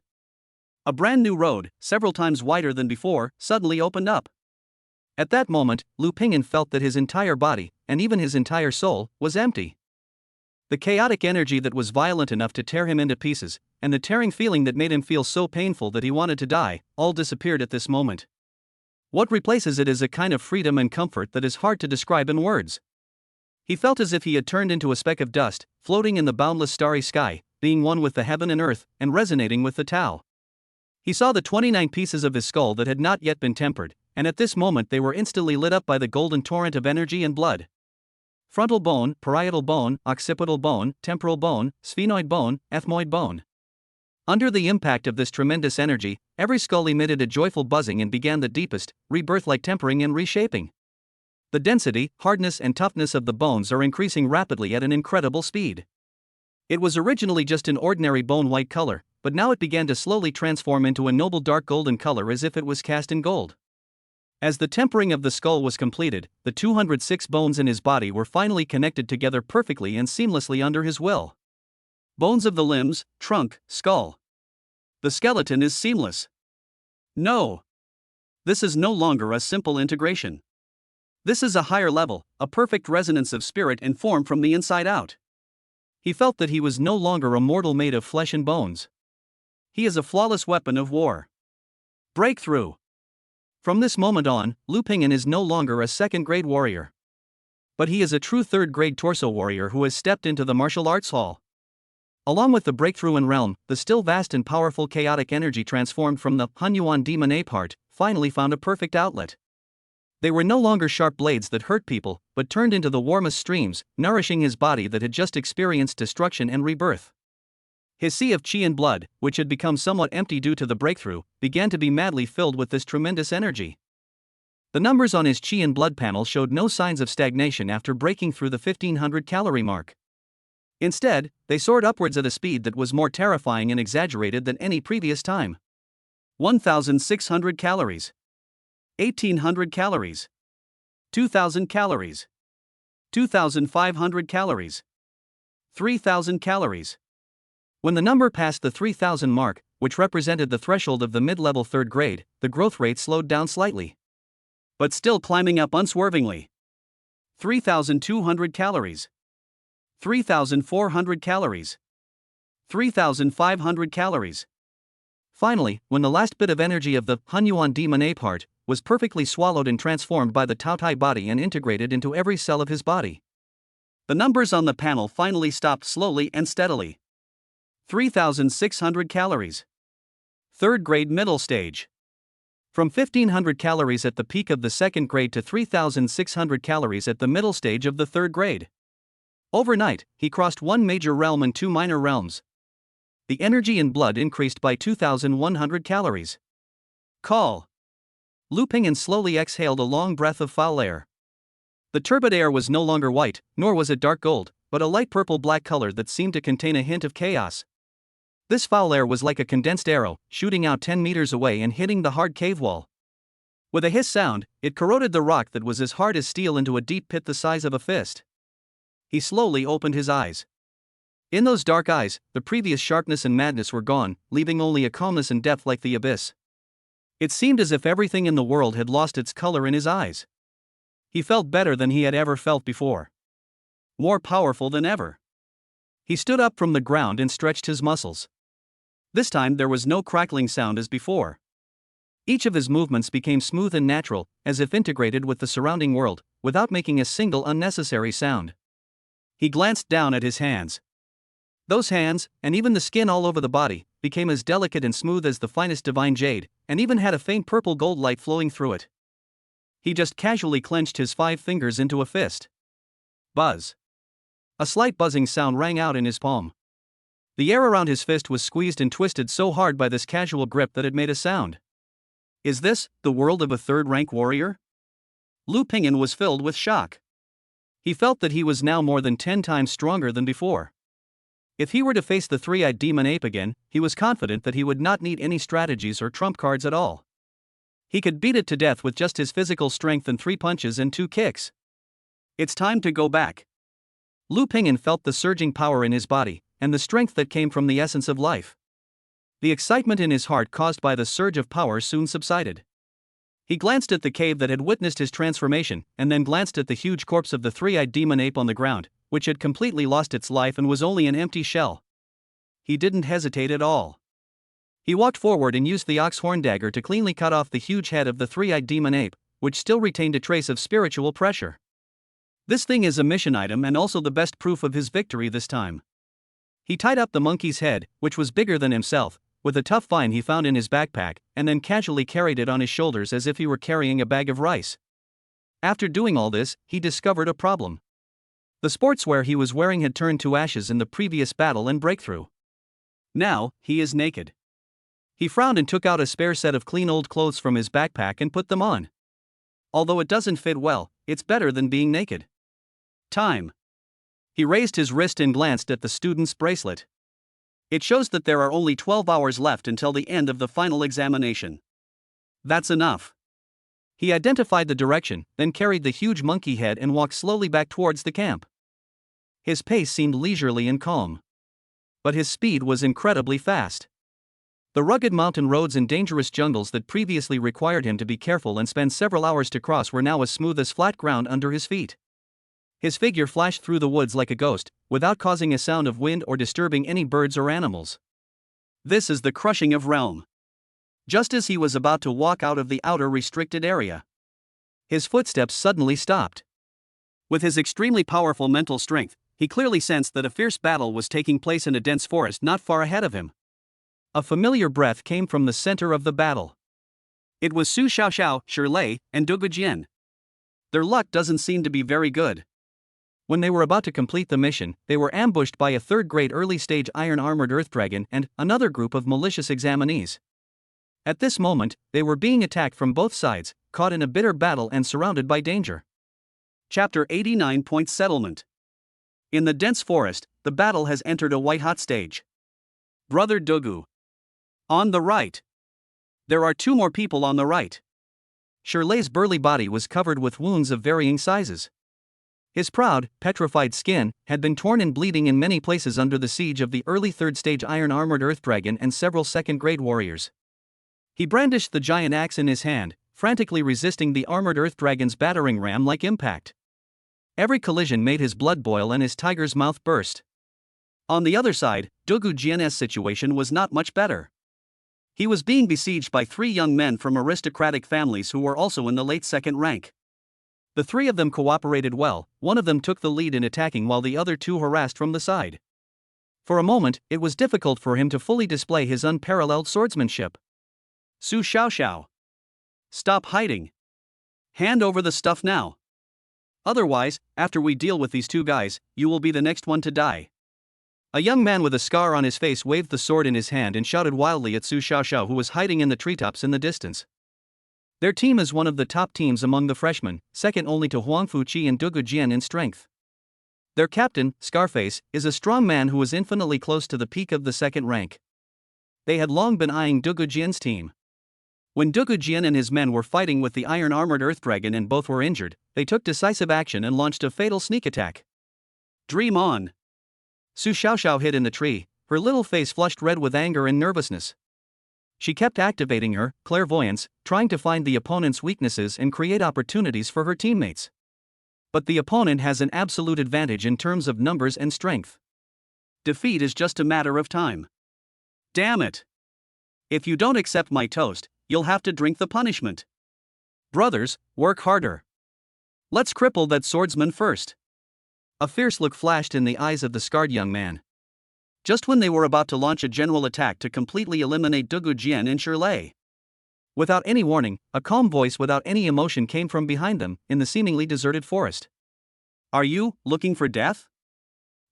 A brand new road, several times wider than before, suddenly opened up. At that moment, Lu Ping'an felt that his entire body, and even his entire soul, was empty. The chaotic energy that was violent enough to tear him into pieces, and the tearing feeling that made him feel so painful that he wanted to die, all disappeared at this moment. What replaces it is a kind of freedom and comfort that is hard to describe in words. He felt as if he had turned into a speck of dust, floating in the boundless starry sky, being one with the heaven and earth, and resonating with the Tao. He saw the 29 pieces of his skull that had not yet been tempered, and at this moment they were instantly lit up by the golden torrent of energy and blood. Frontal bone, parietal bone, occipital bone, temporal bone, sphenoid bone, ethmoid bone. Under the impact of this tremendous energy, every skull emitted a joyful buzzing and began the deepest, rebirth-like tempering and reshaping. The density, hardness and toughness of the bones are increasing rapidly at an incredible speed. It was originally just an ordinary bone-white color, but now it began to slowly transform into a noble dark golden color as if it was cast in gold. As the tempering of the skull was completed, the 206 bones in his body were finally connected together perfectly and seamlessly under his will. Bones of the limbs, trunk, skull. The skeleton is seamless. No. This is no longer a simple integration. This is a higher level, a perfect resonance of spirit and form from the inside out. He felt that he was no longer a mortal made of flesh and bones. He is a flawless weapon of war. Breakthrough. From this moment on, Lu Ping'an is no longer a second-grade warrior. But he is a true third-grade torso warrior who has stepped into the martial arts hall. Along with the breakthrough in realm, the still vast and powerful chaotic energy transformed from the Hunyuan demon ape heart finally found a perfect outlet. They were no longer sharp blades that hurt people, but turned into the warmest streams, nourishing his body that had just experienced destruction and rebirth. His sea of qi and blood, which had become somewhat empty due to the breakthrough, began to be madly filled with this tremendous energy. The numbers on his qi and blood panel showed no signs of stagnation after breaking through the 1500 calorie mark. Instead, they soared upwards at a speed that was more terrifying and exaggerated than any previous time. 1,600 calories. 1,800 calories. 2,000 calories. 2,500 calories. 3,000 calories. When the number passed the 3,000 mark, which represented the threshold of the mid-level third grade, the growth rate slowed down slightly. But still climbing up unswervingly. 3,200 calories. 3,400 calories. 3,500 calories. Finally, when the last bit of energy of the Hunyuan demon ape heart was perfectly swallowed and transformed by the Taotai body and integrated into every cell of his body, the numbers on the panel finally stopped slowly and steadily. 3,600 calories. Third grade middle stage. From 1,500 calories at the peak of the second grade to 3,600 calories at the middle stage of the third grade. Overnight, he crossed one major realm and two minor realms. The energy in blood increased by 2,100 calories. Call. Lu Pingyan slowly exhaled a long breath of foul air. The turbid air was no longer white, nor was it dark gold, but a light purple-black color that seemed to contain a hint of chaos. This foul air was like a condensed arrow, shooting out 10 meters away and hitting the hard cave wall. With a hiss sound, it corroded the rock that was as hard as steel into a deep pit the size of a fist. He slowly opened his eyes. In those dark eyes, the previous sharpness and madness were gone, leaving only a calmness and depth like the abyss. It seemed as if everything in the world had lost its color in his eyes. He felt better than he had ever felt before. More powerful than ever. He stood up from the ground and stretched his muscles. This time there was no crackling sound as before. Each of his movements became smooth and natural, as if integrated with the surrounding world, without making a single unnecessary sound. He glanced down at his hands. Those hands, and even the skin all over the body, became as delicate and smooth as the finest divine jade, and even had a faint purple gold light flowing through it. He just casually clenched his 5 fingers into a fist. Buzz. A slight buzzing sound rang out in his palm. The air around his fist was squeezed and twisted so hard by this casual grip that it made a sound. Is this the world of a third-rank warrior? Lu Pingyan was filled with shock. He felt that he was now more than 10 times stronger than before. If he were to face the three-eyed demon ape again, he was confident that he would not need any strategies or trump cards at all. He could beat it to death with just his physical strength and 3 punches and 2 kicks. It's time to go back. Lu Pingyan felt the surging power in his body, and the strength that came from the essence of life. The excitement in his heart caused by the surge of power soon subsided. He glanced at the cave that had witnessed his transformation, and then glanced at the huge corpse of the three-eyed demon ape on the ground, which had completely lost its life and was only an empty shell. He didn't hesitate at all. He walked forward and used the ox horn dagger to cleanly cut off the huge head of the three-eyed demon ape, which still retained a trace of spiritual pressure. This thing is a mission item and also the best proof of his victory this time. He tied up the monkey's head, which was bigger than himself, with a tough vine he found in his backpack, and then casually carried it on his shoulders as if he were carrying a bag of rice. After doing all this, he discovered a problem. The sportswear he was wearing had turned to ashes in the previous battle and breakthrough. Now, he is naked. He frowned and took out a spare set of clean old clothes from his backpack and put them on. Although it doesn't fit well, it's better than being naked. Time. He raised his wrist and glanced at the student's bracelet. It shows that there are only 12 hours left until the end of the final examination. That's enough. He identified the direction, then carried the huge monkey head and walked slowly back towards the camp. His pace seemed leisurely and calm. But his speed was incredibly fast. The rugged mountain roads and dangerous jungles that previously required him to be careful and spend several hours to cross were now as smooth as flat ground under his feet. His figure flashed through the woods like a ghost, without causing a sound of wind or disturbing any birds or animals. This is the crushing of realm. Just as he was about to walk out of the outer restricted area, his footsteps suddenly stopped. With his extremely powerful mental strength, he clearly sensed that a fierce battle was taking place in a dense forest not far ahead of him. A familiar breath came from the center of the battle. It was Su Xiaoxiao, Shirlei, and Dugu Jian. Their luck doesn't seem to be very good. When they were about to complete the mission, they were ambushed by a third-grade early-stage iron-armored Earth Dragon and another group of malicious examinees. At this moment, they were being attacked from both sides, caught in a bitter battle and surrounded by danger. Chapter 89. Settlement. In the dense forest, the battle has entered a white-hot stage. Brother Dugu. On the right. There are 2 more people on the right. Shirley's burly body was covered with wounds of varying sizes. His proud, petrified skin had been torn and bleeding in many places under the siege of the early third-stage iron-armored Earth Dragon and several second-grade warriors. He brandished the giant axe in his hand, frantically resisting the armored Earth Dragon's battering ram-like impact. Every collision made his blood boil and his tiger's mouth burst. On the other side, Dugu Jian's situation was not much better. He was being besieged by 3 young men from aristocratic families who were also in the late second rank. The 3 of them cooperated well, one of them took the lead in attacking while the other 2 harassed from the side. For a moment, it was difficult for him to fully display his unparalleled swordsmanship. Su Xiaoxiao. Stop hiding. Hand over the stuff now. Otherwise, after we deal with these 2 guys, you will be the next one to die. A young man with a scar on his face waved the sword in his hand and shouted wildly at Su Xiaoxiao, who was hiding in the treetops in the distance. Their team is one of the top teams among the freshmen, second only to Huang Fuqi and Dugu Jian in strength. Their captain, Scarface, is a strong man who was infinitely close to the peak of the second rank. They had long been eyeing Dugu Jian's team. When Dugu Jian and his men were fighting with the iron-armored Earth Dragon and both were injured, they took decisive action and launched a fatal sneak attack. Dream on! Su Xiaoxiao hid in the tree, her little face flushed red with anger and nervousness. She kept activating her clairvoyance, trying to find the opponent's weaknesses and create opportunities for her teammates. But the opponent has an absolute advantage in terms of numbers and strength. Defeat is just a matter of time. Damn it! If you don't accept my toast, you'll have to drink the punishment. Brothers, work harder. Let's cripple that swordsman first. A fierce look flashed in the eyes of the scarred young man. Just when they were about to launch a general attack to completely eliminate Dugu Jian and Shirlei. Without any warning, a calm voice without any emotion came from behind them, in the seemingly deserted forest. Are you looking for death?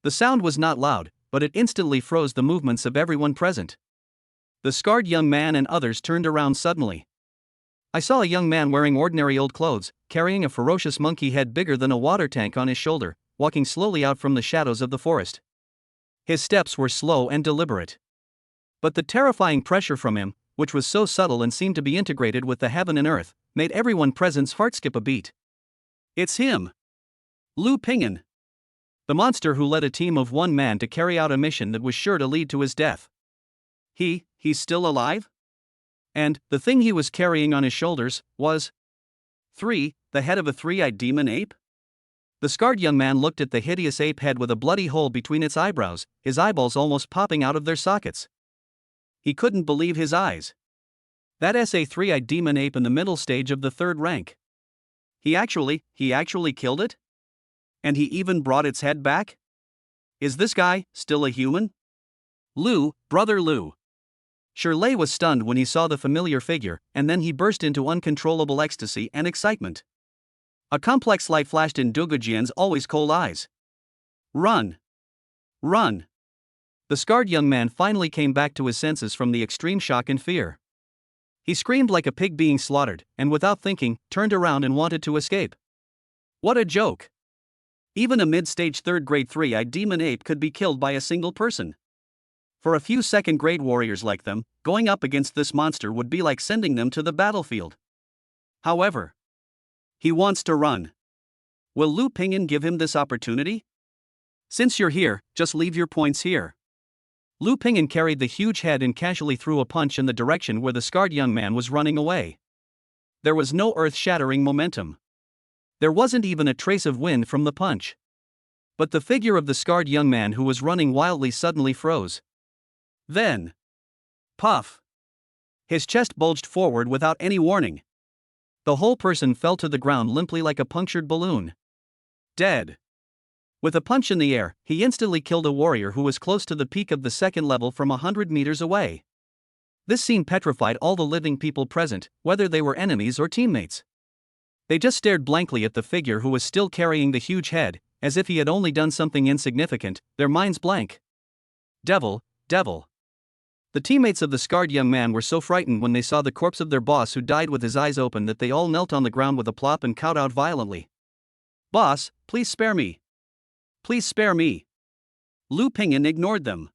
The sound was not loud, but it instantly froze the movements of everyone present. The scarred young man and others turned around suddenly. I saw a young man wearing ordinary old clothes, carrying a ferocious monkey head bigger than a water tank on his shoulder, walking slowly out from the shadows of the forest. His steps were slow and deliberate. But the terrifying pressure from him, which was so subtle and seemed to be integrated with the heaven and earth, made everyone present's heart skip a beat. It's him! Lu Ping'an. The monster who led a team of 1 man to carry out a mission that was sure to lead to his death. He's still alive? And the thing he was carrying on his shoulders was 3, the head of a 3-eyed demon ape? The scarred young man looked at the hideous ape head with a bloody hole between its eyebrows, his eyeballs almost popping out of their sockets. He couldn't believe his eyes. That's a 3-eyed demon ape in the middle stage of the 3rd rank. He actually killed it? And he even brought its head back? Is this guy still a human? Lu, brother Lu. Shirlei was stunned when he saw the familiar figure, and then he burst into uncontrollable ecstasy and excitement. A complex light flashed in Dugu Jian's always cold eyes. Run! Run! The scarred young man finally came back to his senses from the extreme shock and fear. He screamed like a pig being slaughtered, and without thinking, turned around and wanted to escape. What a joke! Even a mid-stage 3rd grade 3-eyed demon ape could be killed by a single person. For a few 2nd grade warriors like them, going up against this monster would be like sending them to the battlefield. However, he wants to run. Will Lu Ping'an give him this opportunity? Since you're here, just leave your points here. Lu Ping'an carried the huge head and casually threw a punch in the direction where the scarred young man was running away. There was no earth-shattering momentum. There wasn't even a trace of wind from the punch. But the figure of the scarred young man who was running wildly suddenly froze. Then, puff! His chest bulged forward without any warning. The whole person fell to the ground limply like a punctured balloon. Dead. With a punch in the air, he instantly killed a warrior who was close to the peak of the 2nd level from 100 meters away. This scene petrified all the living people present, whether they were enemies or teammates. They just stared blankly at the figure who was still carrying the huge head, as if he had only done something insignificant, their minds blank. Devil! The teammates of the scarred young man were so frightened when they saw the corpse of their boss who died with his eyes open that they all knelt on the ground with a plop and cowed out violently. Boss, please spare me. Please spare me. Lu Ping'an ignored them.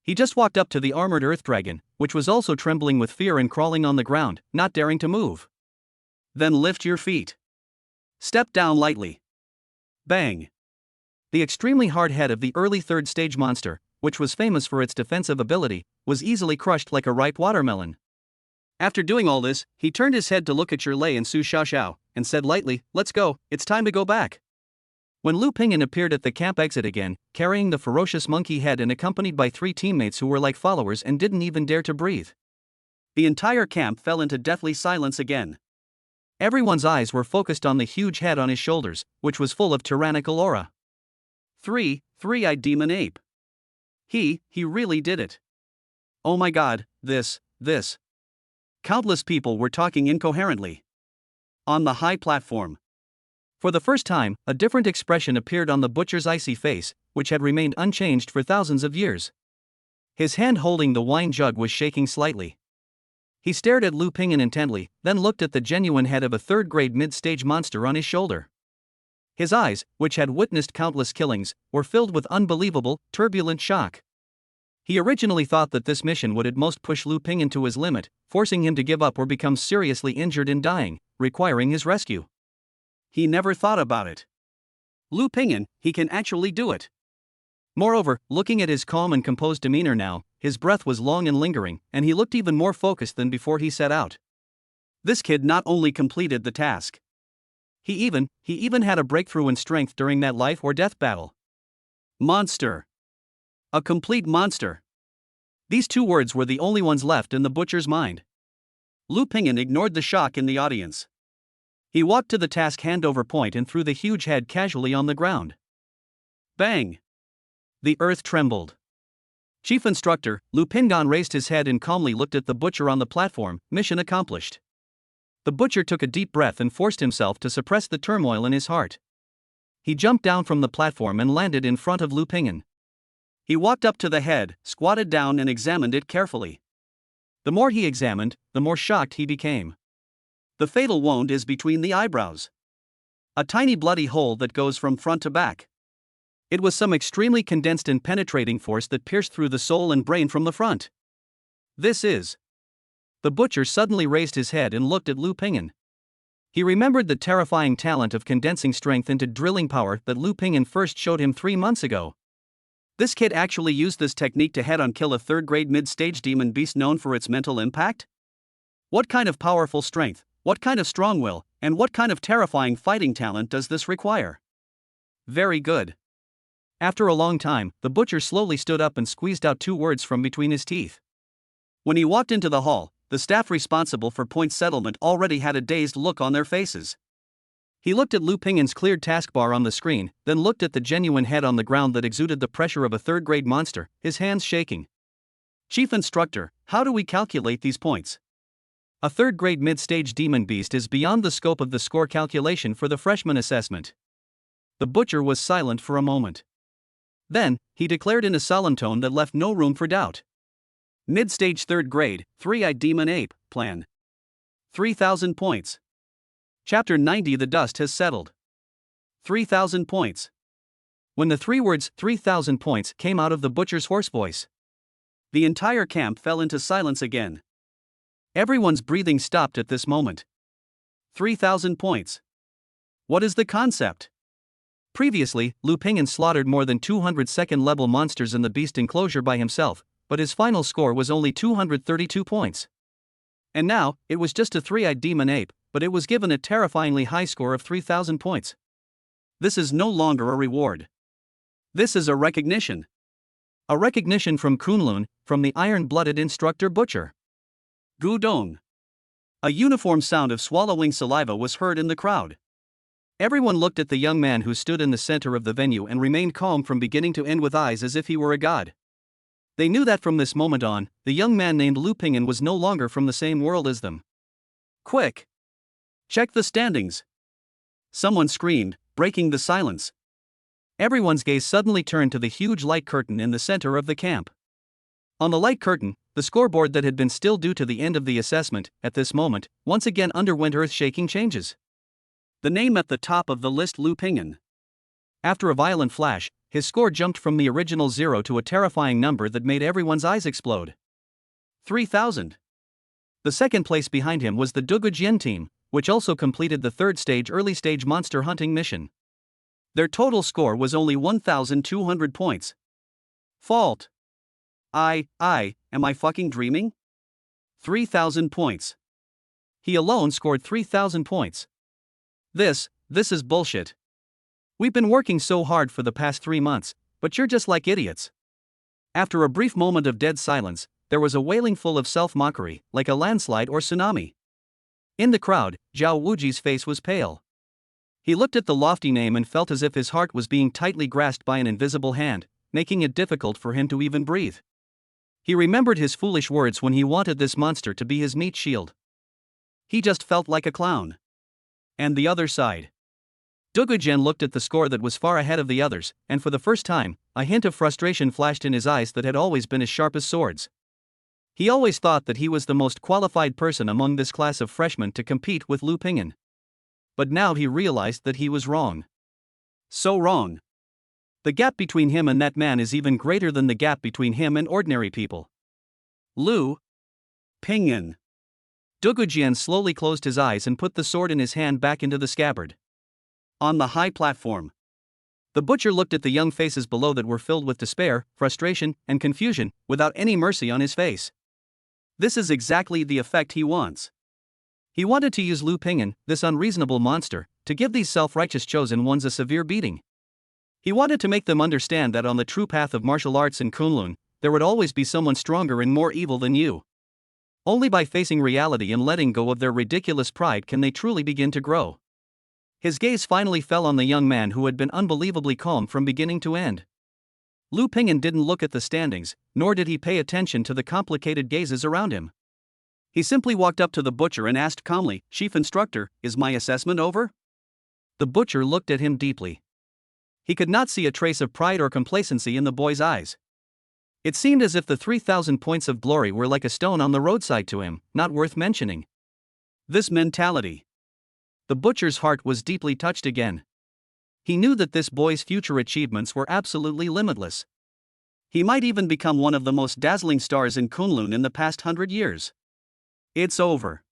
He just walked up to the armored earth dragon, which was also trembling with fear and crawling on the ground, not daring to move. Then lift your feet. Step down lightly. Bang. The extremely hard head of the early 3rd stage monster, which was famous for its defensive ability, was easily crushed like a ripe watermelon. After doing all this, he turned his head to look at Shirlei and Su Xiaoxiao, and said lightly, "Let's go, it's time to go back." When Lu Pingyan appeared at the camp exit again, carrying the ferocious monkey head and accompanied by 3 teammates who were like followers and didn't even dare to breathe, the entire camp fell into deathly silence again. Everyone's eyes were focused on the huge head on his shoulders, which was full of tyrannical aura. Three-eyed demon ape. He really did it. Oh my god, this. Countless people were talking incoherently. On the high platform, for the first time, a different expression appeared on the butcher's icy face, which had remained unchanged for thousands of years. His hand holding the wine jug was shaking slightly. He stared at Lu Pingyan intently, then looked at the genuine head of a third-grade mid-stage monster on his shoulder. His eyes, which had witnessed countless killings, were filled with unbelievable, turbulent shock. He originally thought that this mission would at most push Lu Pingyan to his limit, forcing him to give up or become seriously injured and dying, requiring his rescue. He never thought about it. Lu Pingyan, he can actually do it. Moreover, looking at his calm and composed demeanor now, his breath was long and lingering, and he looked even more focused than before he set out. This kid not only completed the task, he even had a breakthrough in strength during that life or death battle. Monster. A complete monster. These 2 words were the only ones left in the butcher's mind. Lu Pingyan ignored the shock in the audience. He walked to the task handover point and threw the huge head casually on the ground. Bang! The earth trembled. Chief Instructor, Lu Pingyan raised his head and calmly looked at the butcher on the platform. Mission accomplished. The butcher took a deep breath and forced himself to suppress the turmoil in his heart. He jumped down from the platform and landed in front of Lu Pingyan. He walked up to the head, squatted down and examined it carefully. The more he examined, the more shocked he became. The fatal wound is between the eyebrows. A tiny bloody hole that goes from front to back. It was some extremely condensed and penetrating force that pierced through the soul and brain from the front. This is. The butcher suddenly raised his head and looked at Lu Pingyan. He remembered the terrifying talent of condensing strength into drilling power that Lu Pingyan first showed him 3 months ago. This kid actually used this technique to head-on kill a third-grade mid-stage demon beast known for its mental impact? What kind of powerful strength, what kind of strong will, and what kind of terrifying fighting talent does this require? Very good. After a long time, the butcher slowly stood up and squeezed out 2 words from between his teeth. When he walked into the hall, the staff responsible for point settlement already had a dazed look on their faces. He looked at Lu Pingyan's cleared taskbar on the screen, then looked at the genuine head on the ground that exuded the pressure of a third-grade monster, his hands shaking. Chief Instructor, how do we calculate these points? A third-grade mid-stage demon beast is beyond the scope of the score calculation for the freshman assessment. The butcher was silent for a moment. Then, he declared in a solemn tone that left no room for doubt. Mid-stage 3rd grade, 3-eyed demon ape, plan. 3,000 points. Chapter 90. The dust has settled. 3,000 points. When the 3 words 3,000 points came out of the butcher's hoarse voice, the entire camp fell into silence again. Everyone's breathing stopped at this moment. 3,000 points. What is the concept? Previously, Lu Pingyan slaughtered more than 200 second-level monsters in the beast enclosure by himself, but his final score was only 232 points. And now, it was just a 3-eyed demon ape, but it was given a terrifyingly high score of 3,000 points. This is no longer a reward. This is a recognition. A recognition from Kunlun, from the iron-blooded instructor butcher. Gudong. A uniform sound of swallowing saliva was heard in the crowd. Everyone looked at the young man who stood in the center of the venue and remained calm from beginning to end with eyes as if he were a god. They knew that from this moment on, the young man named Lu Pingyan was no longer from the same world as them. Quick! Check the standings! Someone screamed, breaking the silence. Everyone's gaze suddenly turned to the huge light curtain in the center of the camp. On the light curtain, the scoreboard that had been still due to the end of the assessment, at this moment, once again underwent earth-shaking changes. The name at the top of the list, Lu Pingyan. After a violent flash, his score jumped from the original 0 to a terrifying number that made everyone's eyes explode. 3,000. The second place behind him was the Dugujien team, which also completed the 3rd stage early stage monster hunting mission. Their total score was only 1,200 points. Fault. Am I fucking dreaming? 3,000 points. He alone scored 3,000 points. This is bullshit. We've been working so hard for the past 3 months, but you're just like idiots. After a brief moment of dead silence, there was a wailing full of self-mockery, like a landslide or tsunami. In the crowd, Zhao Wuji's face was pale. He looked at the lofty name and felt as if his heart was being tightly grasped by an invisible hand, making it difficult for him to even breathe. He remembered his foolish words when he wanted this monster to be his meat shield. He just felt like a clown. And the other side. Dugujian looked at the score that was far ahead of the others, and for the first time, a hint of frustration flashed in his eyes that had always been as sharp as swords. He always thought that he was the most qualified person among this class of freshmen to compete with Lu Pingyan. But now he realized that he was wrong. So wrong. The gap between him and that man is even greater than the gap between him and ordinary people. Lu Pingyan. Dugujian slowly closed his eyes and put the sword in his hand back into the scabbard. On the high platform, the butcher looked at the young faces below that were filled with despair, frustration, and confusion, without any mercy on his face. This is exactly the effect he wants. He wanted to use Lu Pingyan, this unreasonable monster, to give these self-righteous chosen ones a severe beating. He wanted to make them understand that on the true path of martial arts in Kunlun, there would always be someone stronger and more evil than you. Only by facing reality and letting go of their ridiculous pride can they truly begin to grow. His gaze finally fell on the young man who had been unbelievably calm from beginning to end. Lu Pingyan didn't look at the standings, nor did he pay attention to the complicated gazes around him. He simply walked up to the butcher and asked calmly, "Chief Instructor, is my assessment over?" The butcher looked at him deeply. He could not see a trace of pride or complacency in the boy's eyes. It seemed as if the 3,000 points of glory were like a stone on the roadside to him, not worth mentioning. This mentality. The butcher's heart was deeply touched again. He knew that this boy's future achievements were absolutely limitless. He might even become one of the most dazzling stars in Kunlun in the past 100 years. It's over.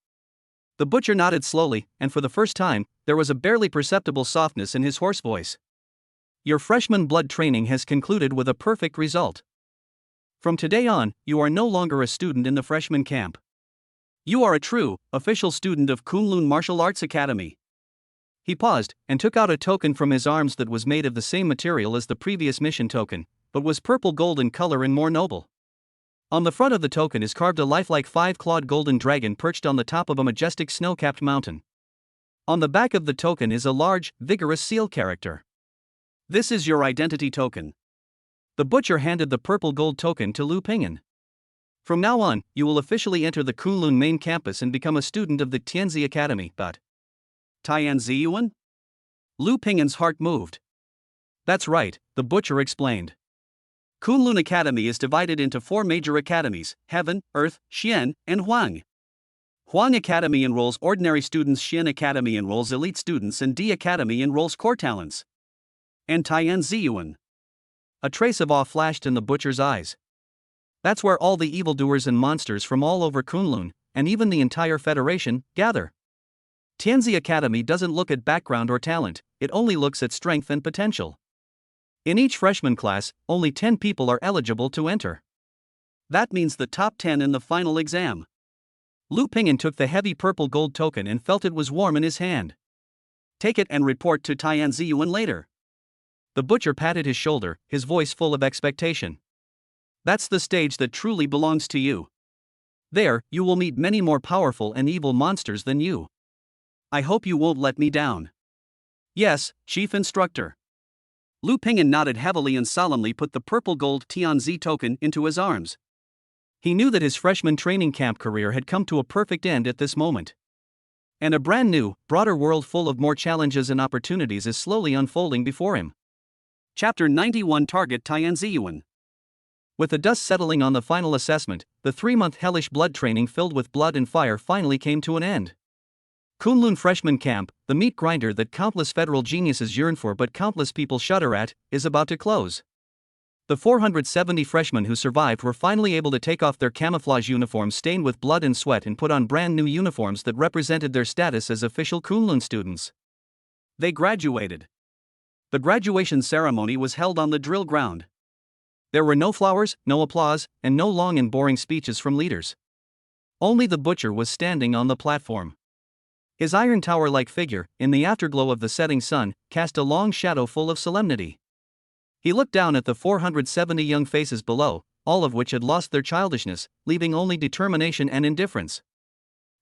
The butcher nodded slowly, and for the first time, there was a barely perceptible softness in his hoarse voice. Your freshman blood training has concluded with a perfect result. From today on, you are no longer a student in the freshman camp. You are a true, official student of Kunlun Martial Arts Academy. He paused, and took out a token from his arms that was made of the same material as the previous mission token, but was purple gold in color and more noble. On the front of the token is carved a lifelike 5-clawed golden dragon perched on the top of a majestic snow-capped mountain. On the back of the token is a large, vigorous seal character. This is your identity token. The butcher handed the purple gold token to Lu Pingyan. From now on, you will officially enter the Kunlun main campus and become a student of the Tianzi Academy. But Tianzi Yuan? Lu Pingyan's heart moved. That's right, the butcher explained. Kunlun Academy is divided into 4 major academies: Heaven, Earth, Xian, and Huang. Huang Academy enrolls ordinary students, Xian Academy enrolls elite students, and D Academy enrolls core talents. And Tianzi Yuan. A trace of awe flashed in the butcher's eyes. That's where all the evildoers and monsters from all over Kunlun, and even the entire Federation, gather. Tianzi Academy doesn't look at background or talent, it only looks at strength and potential. In each freshman class, only 10 people are eligible to enter. That means the top 10 in the final exam. Lu Pingyan took the heavy purple gold token and felt it was warm in his hand. Take it and report to Tianzi Yuan later. The butcher patted his shoulder, his voice full of expectation. That's the stage that truly belongs to you. There, you will meet many more powerful and evil monsters than you. I hope you won't let me down. Yes, Chief Instructor. Lu Pingyan nodded heavily and solemnly put the purple gold Tianzi token into his arms. He knew that his freshman training camp career had come to a perfect end at this moment. And a brand new, broader world full of more challenges and opportunities is slowly unfolding before him. Chapter 91 Target Tianzi Yuan. With the dust settling on the final assessment, the 3-month hellish blood training filled with blood and fire finally came to an end. Kunlun Freshman Camp, the meat grinder that countless federal geniuses yearn for but countless people shudder at, is about to close. The 470 freshmen who survived were finally able to take off their camouflage uniforms stained with blood and sweat and put on brand new uniforms that represented their status as official Kunlun students. They graduated. The graduation ceremony was held on the drill ground. There were no flowers, no applause, and no long and boring speeches from leaders. Only the butcher was standing on the platform. His iron tower-like figure, in the afterglow of the setting sun, cast a long shadow full of solemnity. He looked down at the 470 young faces below, all of which had lost their childishness, leaving only determination and indifference.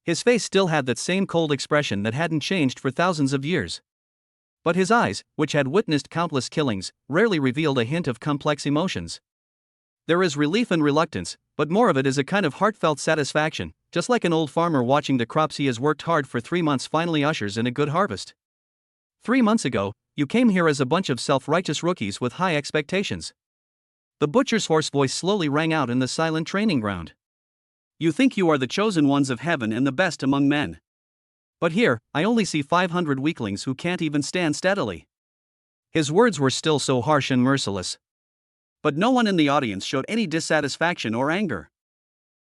His face still had that same cold expression that hadn't changed for thousands of years. But his eyes, which had witnessed countless killings, rarely revealed a hint of complex emotions. There is relief and reluctance, but more of it is a kind of heartfelt satisfaction, just like an old farmer watching the crops he has worked hard for 3 months finally ushers in a good harvest. 3 months ago, you came here as a bunch of self-righteous rookies with high expectations. The butcher's hoarse voice slowly rang out in the silent training ground. You think you are the chosen ones of heaven and the best among men. But here, I only see 500 weaklings who can't even stand steadily. His words were still so harsh and merciless. But no one in the audience showed any dissatisfaction or anger.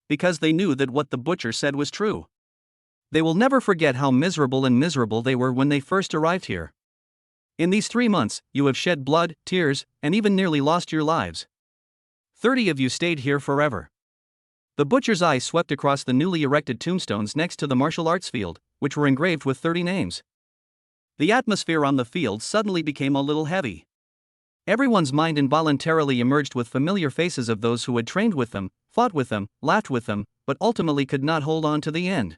Because they knew that what the butcher said was true. They will never forget how miserable they were when they first arrived here. In these 3 months, you have shed blood, tears, and even nearly lost your lives. 30 of you stayed here forever. The butcher's eye swept across the newly erected tombstones next to the martial arts field, which were engraved with 30 names. The atmosphere on the field suddenly became a little heavy. Everyone's mind involuntarily emerged with familiar faces of those who had trained with them, fought with them, laughed with them, but ultimately could not hold on to the end.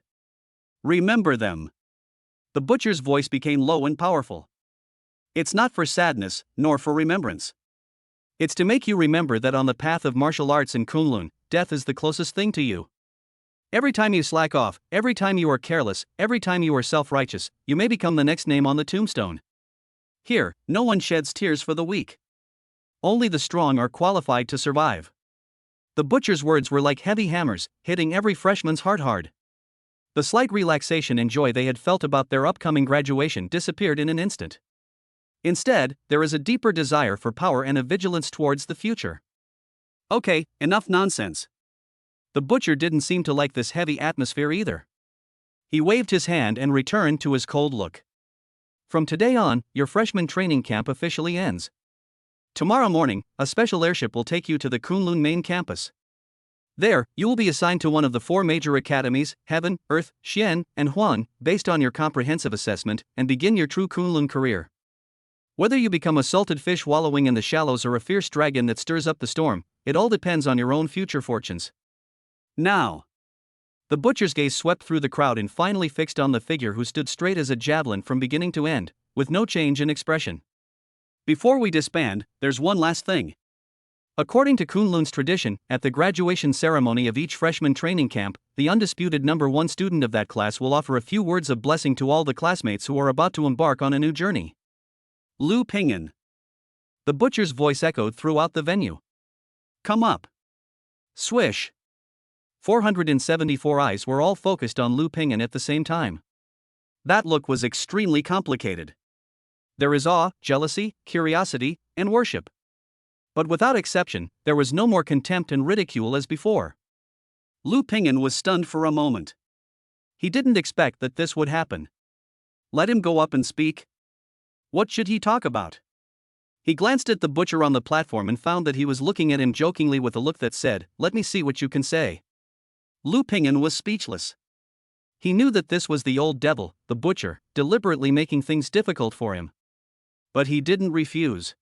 Remember them. The butcher's voice became low and powerful. It's not for sadness, nor for remembrance. It's to make you remember that on the path of martial arts in Kunlun, death is the closest thing to you. Every time you slack off, every time you are careless, every time you are self-righteous, you may become the next name on the tombstone. Here, no one sheds tears for the weak. Only the strong are qualified to survive. The butcher's words were like heavy hammers, hitting every freshman's heart hard. The slight relaxation and joy they had felt about their upcoming graduation disappeared in an instant. Instead, there is a deeper desire for power and a vigilance towards the future. Okay, enough nonsense. The butcher didn't seem to like this heavy atmosphere either. He waved his hand and returned to his cold look. From today on, your freshman training camp officially ends. Tomorrow morning, a special airship will take you to the Kunlun main campus. There, you will be assigned to one of the 4 major academies, Heaven, Earth, Xian, and Huan, based on your comprehensive assessment, and begin your true Kunlun career. Whether you become a salted fish wallowing in the shallows or a fierce dragon that stirs up the storm, it all depends on your own future fortunes. Now. The butcher's gaze swept through the crowd and finally fixed on the figure who stood straight as a javelin from beginning to end, with no change in expression. Before we disband, there's one last thing. According to Kunlun's tradition, at the graduation ceremony of each freshman training camp, the undisputed number 1 student of that class will offer a few words of blessing to all the classmates who are about to embark on a new journey. Lu Ping'an. The butcher's voice echoed throughout the venue. Come up. Swish. 474 eyes were all focused on Lu Ping'an at the same time. That look was extremely complicated. There is awe, jealousy, curiosity, and worship. But without exception, there was no more contempt and ridicule as before. Lu Ping'an was stunned for a moment. He didn't expect that this would happen. Let him go up and speak. What should he talk about? He glanced at the butcher on the platform and found that he was looking at him jokingly with a look that said, "Let me see what you can say." Lu Ping'an was speechless. He knew that this was the old devil, the butcher, deliberately making things difficult for him. But he didn't refuse.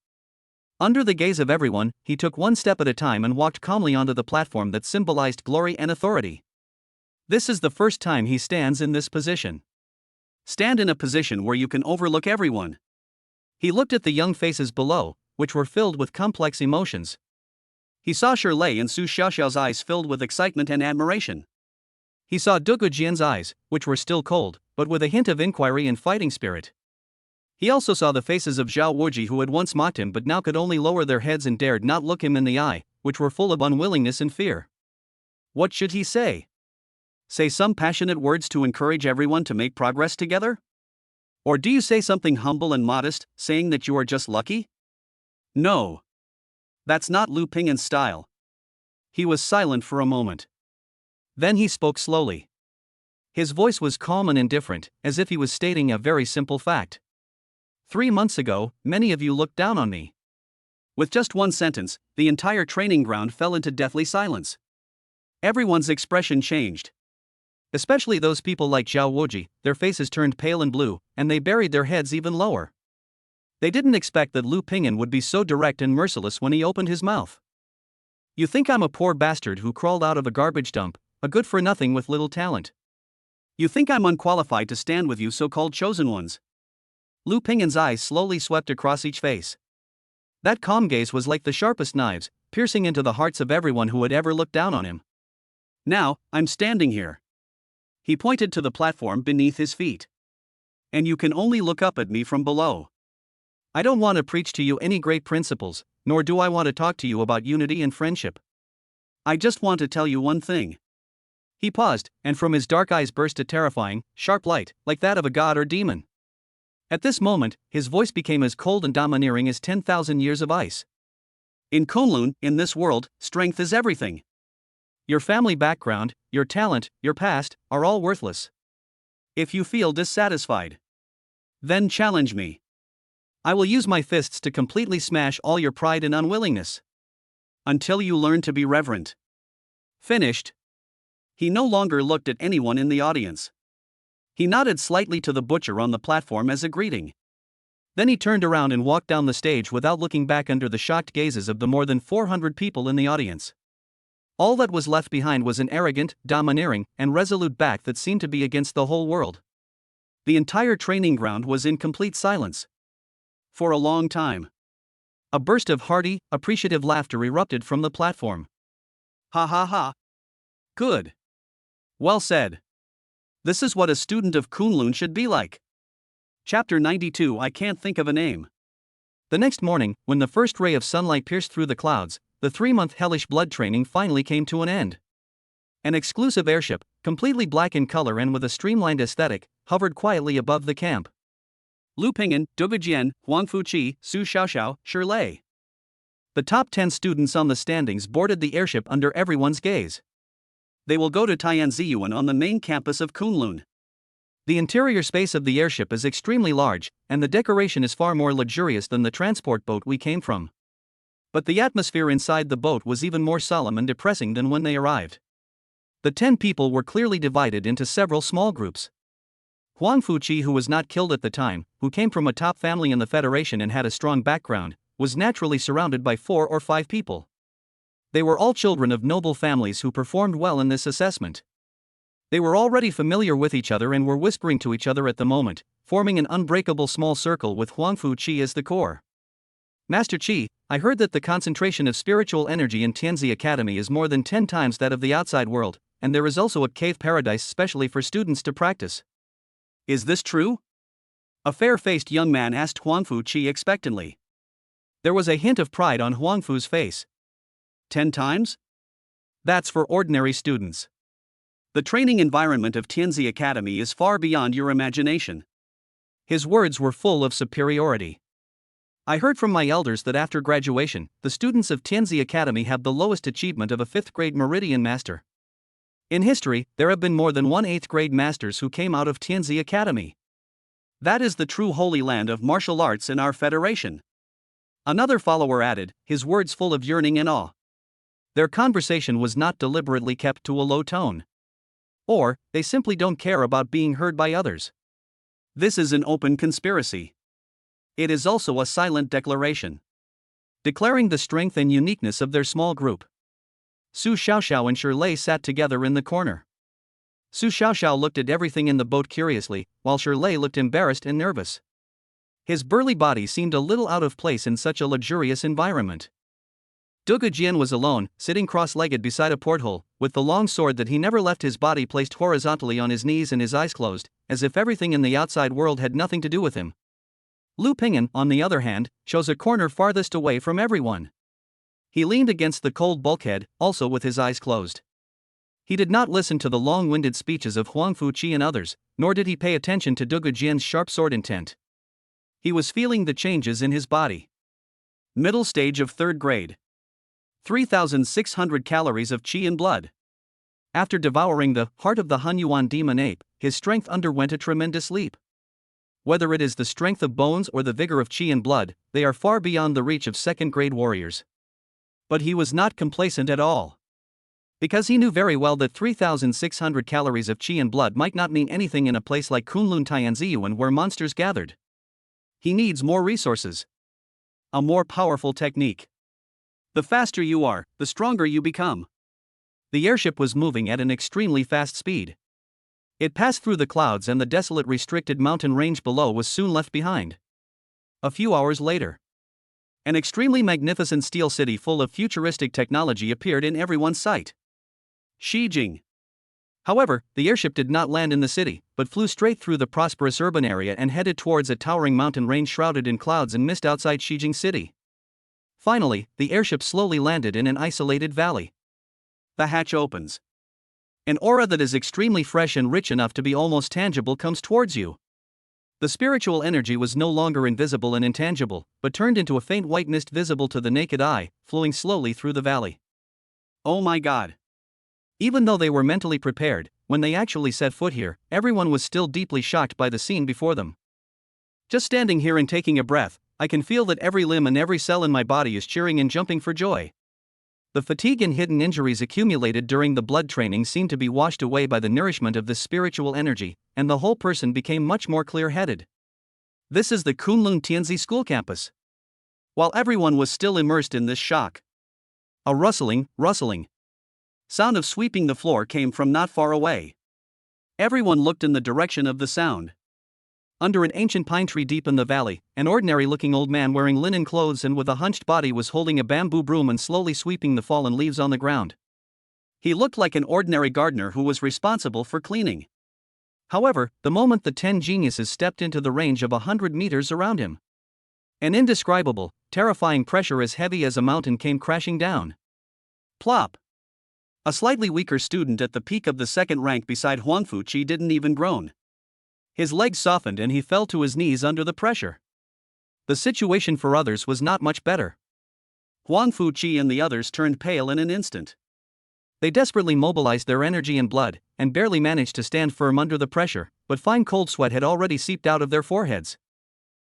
Under the gaze of everyone, he took one step at a time and walked calmly onto the platform that symbolized glory and authority. This is the first time he stands in this position. Stand in a position where you can overlook everyone. He looked at the young faces below, which were filled with complex emotions. He saw Shirley and Su Xiaoxiao's eyes filled with excitement and admiration. He saw Dugu Jian's eyes, which were still cold, but with a hint of inquiry and fighting spirit. He also saw the faces of Zhao Wuji who had once mocked him but now could only lower their heads and dared not look him in the eye, which were full of unwillingness and fear. What should he say? Say some passionate words to encourage everyone to make progress together? Or do you say something humble and modest, saying that you are just lucky? No. That's not Lu Ping'an's style. He was silent for a moment. Then he spoke slowly. His voice was calm and indifferent, as if he was stating a very simple fact. 3 months ago, many of you looked down on me. With just one sentence, the entire training ground fell into deathly silence. Everyone's expression changed. Especially those people like Zhao Wuji, their faces turned pale and blue, and they buried their heads even lower. They didn't expect that Lu Ping'an would be so direct and merciless when he opened his mouth. You think I'm a poor bastard who crawled out of a garbage dump, a good-for-nothing with little talent? You think I'm unqualified to stand with you so-called chosen ones? Lu Ping'an's eyes slowly swept across each face. That calm gaze was like the sharpest knives, piercing into the hearts of everyone who had ever looked down on him. Now, I'm standing here. He pointed to the platform beneath his feet. And you can only look up at me from below. I don't want to preach to you any great principles, nor do I want to talk to you about unity and friendship. I just want to tell you one thing. He paused, and from his dark eyes burst a terrifying, sharp light, like that of a god or demon. At this moment, his voice became as cold and domineering as 10,000 years of ice. In Kunlun, in this world, strength is everything. Your family background, your talent, your past, are all worthless. If you feel dissatisfied, then challenge me. I will use my fists to completely smash all your pride and unwillingness. Until you learn to be reverent. Finished. He no longer looked at anyone in the audience. He nodded slightly to the butcher on the platform as a greeting. Then he turned around and walked down the stage without looking back under the shocked gazes of the more than 400 people in the audience. All that was left behind was an arrogant, domineering, and resolute back that seemed to be against the whole world. The entire training ground was in complete silence. For a long time. A burst of hearty, appreciative laughter erupted from the platform. Ha ha ha. Good. Well said. This is what a student of Kunlun should be like. Chapter 92. I can't think of a name. The next morning, when the first ray of sunlight pierced through the clouds, the 3-month hellish blood training finally came to an end. An exclusive airship, completely black in color and with a streamlined aesthetic, hovered quietly above the camp. Lu Ping'an, Duge Jian, Huang Fuqi, Su Xiaoxiao, Shi Lei. The top 10 students on the standings boarded the airship under everyone's gaze. They will go to Tianziyuan on the main campus of Kunlun. The interior space of the airship is extremely large, and the decoration is far more luxurious than the transport boat we came from. But the atmosphere inside the boat was even more solemn and depressing than when they arrived. The 10 people were clearly divided into several small groups. Huang Fuqi, who was not killed at the time, who came from a top family in the Federation and had a strong background, was naturally surrounded by 4 or 5 people. They were all children of noble families who performed well in this assessment. They were already familiar with each other and were whispering to each other at the moment, forming an unbreakable small circle with Huang Fuqi as the core. Master Qi, I heard that the concentration of spiritual energy in Tianzi Academy is more than 10 times that of the outside world, and there is also a cave paradise specially for students to practice. Is this true? A fair-faced young man asked Huang Fuqi expectantly. There was a hint of pride on Huang Fu's face. 10 times? That's for ordinary students. The training environment of Tianzi Academy is far beyond your imagination. His words were full of superiority. I heard from my elders that after graduation, the students of Tianzi Academy have the lowest achievement of a 5th grade Meridian Master. In history, there have been more than 1 8th grade masters who came out of Tianzi Academy. That is the true holy land of martial arts in our federation. Another follower added, his words full of yearning and awe. Their conversation was not deliberately kept to a low tone. Or, they simply don't care about being heard by others. This is an open conspiracy. It is also a silent declaration. Declaring the strength and uniqueness of their small group. Su Xiaoxiao and Shi Lei sat together in the corner. Su Xiaoxiao looked at everything in the boat curiously, while Shi Lei looked embarrassed and nervous. His burly body seemed a little out of place in such a luxurious environment. Duge Jian was alone, sitting cross-legged beside a porthole, with the long sword that he never left his body placed horizontally on his knees and his eyes closed, as if everything in the outside world had nothing to do with him. Lu Ping'an, on the other hand, chose a corner farthest away from everyone. He leaned against the cold bulkhead, also with his eyes closed. He did not listen to the long-winded speeches of Huang Fuqi and others, nor did he pay attention to Duge Jian's sharp sword intent. He was feeling the changes in his body. Middle stage of 3rd grade. 3,600 calories of qi and blood. After devouring the heart of the Hunyuan demon ape, his strength underwent a tremendous leap. Whether it is the strength of bones or the vigor of qi and blood, they are far beyond the reach of 2nd grade warriors. But he was not complacent at all. Because he knew very well that 3,600 calories of qi and blood might not mean anything in a place like Kunlun Tianziyuan where monsters gathered. He needs more resources. A more powerful technique. The faster you are, the stronger you become. The airship was moving at an extremely fast speed. It passed through the clouds and the desolate restricted mountain range below was soon left behind. A few hours later, an extremely magnificent steel city full of futuristic technology appeared in everyone's sight. Xijing. However, the airship did not land in the city, but flew straight through the prosperous urban area and headed towards a towering mountain range shrouded in clouds and mist outside Xijing city. Finally, the airship slowly landed in an isolated valley. The hatch opens. An aura that is extremely fresh and rich enough to be almost tangible comes towards you. The spiritual energy was no longer invisible and intangible, but turned into a faint white mist visible to the naked eye, flowing slowly through the valley. Oh my God! Even though they were mentally prepared, when they actually set foot here, everyone was still deeply shocked by the scene before them. Just standing here and taking a breath, I can feel that every limb and every cell in my body is cheering and jumping for joy. The fatigue and hidden injuries accumulated during the blood training seemed to be washed away by the nourishment of this spiritual energy, and the whole person became much more clear-headed. This is the Kunlun Tianzi school campus. While everyone was still immersed in this shock, a rustling sound of sweeping the floor came from not far away. Everyone looked in the direction of the sound. Under an ancient pine tree deep in the valley, an ordinary-looking old man wearing linen clothes and with a hunched body was holding a bamboo broom and slowly sweeping the fallen leaves on the ground. He looked like an ordinary gardener who was responsible for cleaning. However, the moment the 10 geniuses stepped into the range of 100 meters around him, an indescribable, terrifying pressure as heavy as a mountain came crashing down. Plop! A slightly weaker student at the peak of the second rank beside Huangfu Qi didn't even groan. His legs softened and he fell to his knees under the pressure. The situation for others was not much better. Huangfu Qi and the others turned pale in an instant. They desperately mobilized their energy and blood, and barely managed to stand firm under the pressure, but fine cold sweat had already seeped out of their foreheads.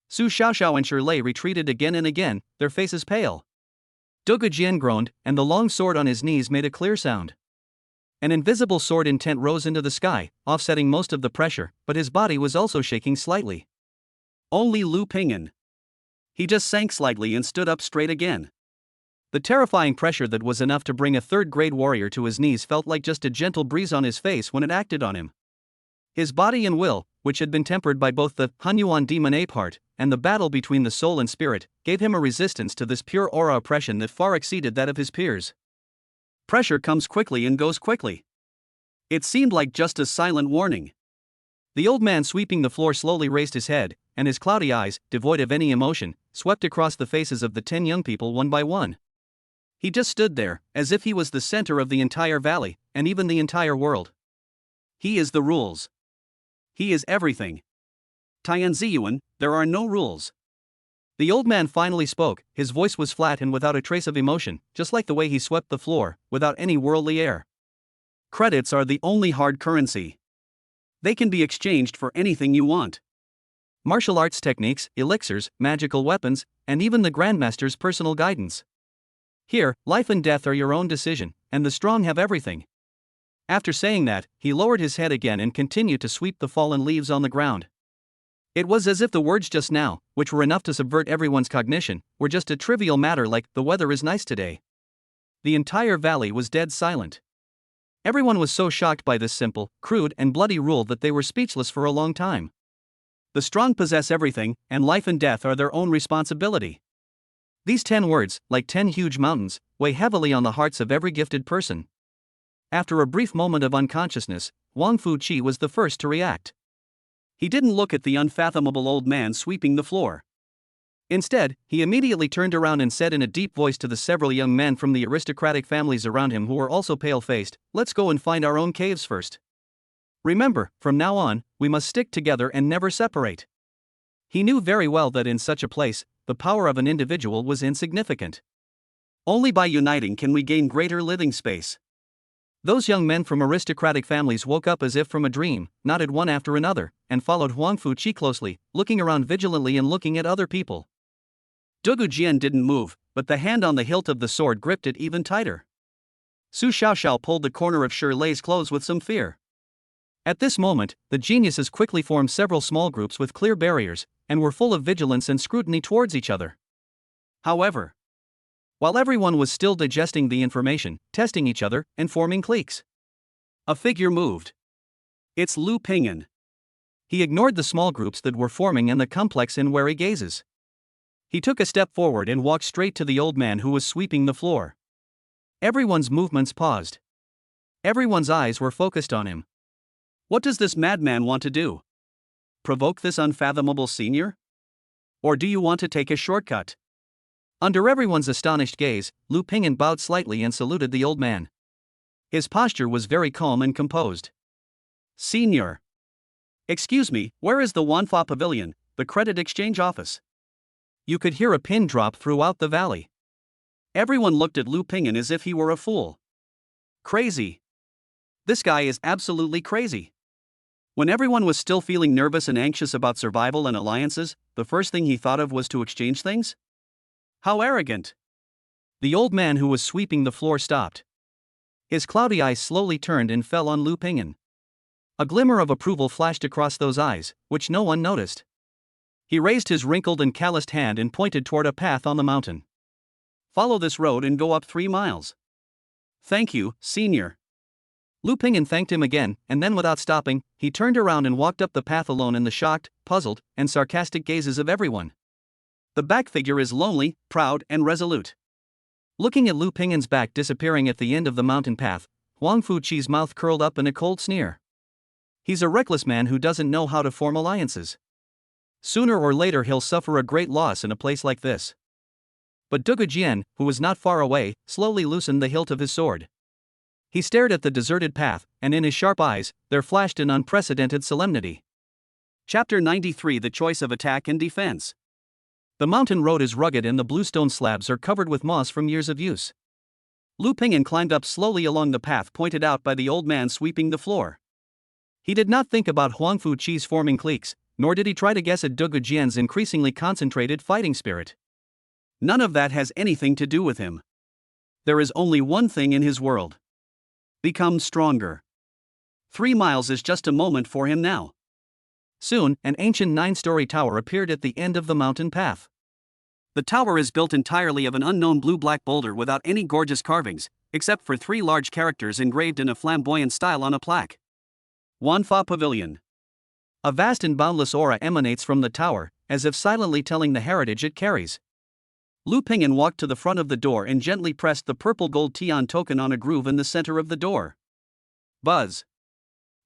Su Xiaoxiao and Shirlei retreated again and again, their faces pale. Dugu Jian groaned, and the long sword on his knees made a clear sound. An invisible sword intent rose into the sky, offsetting most of the pressure, but his body was also shaking slightly. Only Lu Ping'an. He just sank slightly and stood up straight again. The terrifying pressure that was enough to bring a third-grade warrior to his knees felt like just a gentle breeze on his face when it acted on him. His body and will, which had been tempered by both the Hunyuan demon ape heart and the battle between the soul and spirit, gave him a resistance to this pure aura oppression that far exceeded that of his peers. Pressure comes quickly and goes quickly. It seemed like just a silent warning. The old man sweeping the floor slowly raised his head, and his cloudy eyes, devoid of any emotion, swept across the faces of the 10 young people one by one. He just stood there, as if he was the center of the entire valley, and even the entire world. He is the rules. He is everything. Tianziyuan, there are no rules. The old man finally spoke, his voice was flat and without a trace of emotion, just like the way he swept the floor, without any worldly air. Credits are the only hard currency. They can be exchanged for anything you want. Martial arts techniques, elixirs, magical weapons, and even the Grandmaster's personal guidance. Here, life and death are your own decision, and the strong have everything. After saying that, he lowered his head again and continued to sweep the fallen leaves on the ground. It was as if the words just now, which were enough to subvert everyone's cognition, were just a trivial matter like, "The weather is nice today." The entire valley was dead silent. Everyone was so shocked by this simple, crude, and bloody rule that they were speechless for a long time. The strong possess everything, and life and death are their own responsibility. These 10 words, like 10 huge mountains, weigh heavily on the hearts of every gifted person. After a brief moment of unconsciousness, Huangfu Qi was the first to react. He didn't look at the unfathomable old man sweeping the floor. Instead, he immediately turned around and said in a deep voice to the several young men from the aristocratic families around him who were also pale-faced, "Let's go and find our own caves first. Remember, from now on, we must stick together and never separate." He knew very well that in such a place, the power of an individual was insignificant. Only by uniting can we gain greater living space. Those young men from aristocratic families woke up as if from a dream, nodded one after another, and followed Huangfu Qi closely, looking around vigilantly and looking at other people. Dugu Jian didn't move, but the hand on the hilt of the sword gripped it even tighter. Su Xiaoxiao pulled the corner of Shi Lei's clothes with some fear. At this moment, the geniuses quickly formed several small groups with clear barriers, and were full of vigilance and scrutiny towards each other. However, while everyone was still digesting the information, testing each other, and forming cliques, a figure moved. It's Lu Ping'an. He ignored the small groups that were forming and the complex and wary gazes. He took a step forward and walked straight to the old man who was sweeping the floor. Everyone's movements paused. Everyone's eyes were focused on him. What does this madman want to do? Provoke this unfathomable senior? Or do you want to take a shortcut? Under everyone's astonished gaze, Lu Ping'an bowed slightly and saluted the old man. His posture was very calm and composed. Senior. Excuse me, where is the Wanfa Pavilion, the credit exchange office? You could hear a pin drop throughout the valley. Everyone looked at Lu Ping'an as if he were a fool. Crazy. This guy is absolutely crazy. When everyone was still feeling nervous and anxious about survival and alliances, the first thing he thought of was to exchange things? How arrogant! The old man who was sweeping the floor stopped. His cloudy eyes slowly turned and fell on Lu Ping'an. A glimmer of approval flashed across those eyes, which no one noticed. He raised his wrinkled and calloused hand and pointed toward a path on the mountain. Follow this road and go up 3 miles. Thank you, senior. Lu Ping'an thanked him again, and then without stopping, he turned around and walked up the path alone in the shocked, puzzled, and sarcastic gazes of everyone. The back figure is lonely, proud, and resolute. Looking at Lu Ping'an's back disappearing at the end of the mountain path, Huang Fuqi's mouth curled up in a cold sneer. He's a reckless man who doesn't know how to form alliances. Sooner or later he'll suffer a great loss in a place like this. But Dugu Jian, who was not far away, slowly loosened the hilt of his sword. He stared at the deserted path, and in his sharp eyes, there flashed an unprecedented solemnity. Chapter 93: The Choice of Attack and Defense. The mountain road is rugged and the bluestone slabs are covered with moss from years of use. Lu Ping'an climbed up slowly along the path pointed out by the old man sweeping the floor. He did not think about Huang Fuqi's forming cliques, nor did he try to guess at Dugu Jian's increasingly concentrated fighting spirit. None of that has anything to do with him. There is only one thing in his world. Become stronger. 3 miles is just a moment for him now. Soon, an ancient 9-story tower appeared at the end of the mountain path. The tower is built entirely of an unknown blue-black boulder without any gorgeous carvings, except for 3 large characters engraved in a flamboyant style on a plaque. Wanfa Pavilion. A vast and boundless aura emanates from the tower, as if silently telling the heritage it carries. Lu Ping'an walked to the front of the door and gently pressed the purple gold Tian token on a groove in the center of the door. Buzz.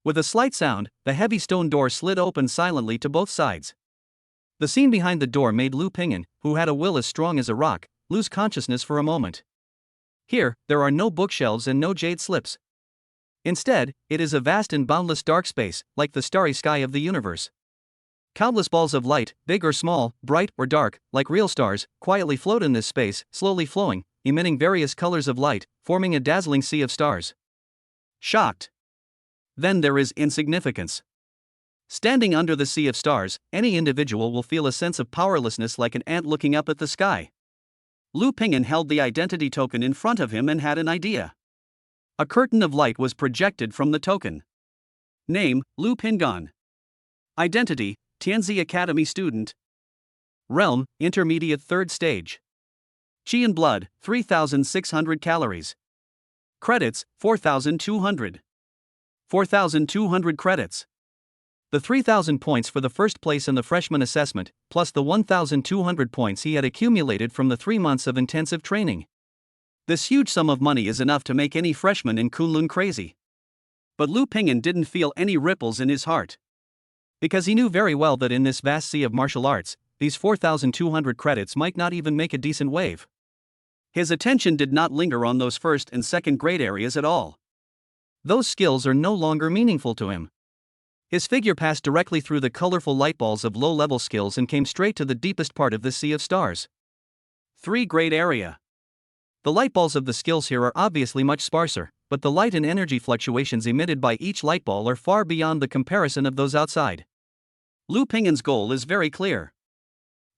With a slight sound, the heavy stone door slid open silently to both sides. The scene behind the door made Lu Ping'an, who had a will as strong as a rock, lose consciousness for a moment. Here, there are no bookshelves and no jade slips. Instead, it is a vast and boundless dark space, like the starry sky of the universe. Countless balls of light, big or small, bright or dark, like real stars, quietly float in this space, slowly flowing, emitting various colors of light, forming a dazzling sea of stars. Shocked. Then there is insignificance. Standing under the sea of stars, any individual will feel a sense of powerlessness like an ant looking up at the sky. Lu Ping'an held the identity token in front of him and had an idea. A curtain of light was projected from the token. Name, Lu Ping'an. Identity, Tianzi Academy student. Realm, intermediate 3rd stage. Qi and blood, 3,600 calories. Credits, 4,200. 4,200 credits. The 3,000 points for the first place in the freshman assessment, plus the 1,200 points he had accumulated from the 3 months of intensive training. This huge sum of money is enough to make any freshman in Kunlun crazy. But Lu Ping'an didn't feel any ripples in his heart. Because he knew very well that in this vast sea of martial arts, these 4,200 credits might not even make a decent wave. His attention did not linger on those 1st and 2nd grade areas at all. Those skills are no longer meaningful to him. His figure passed directly through the colorful light balls of low-level skills and came straight to the deepest part of this sea of stars. 3 grade area. The light balls of the skills here are obviously much sparser, but the light and energy fluctuations emitted by each light ball are far beyond the comparison of those outside. Lu Ping'an's goal is very clear.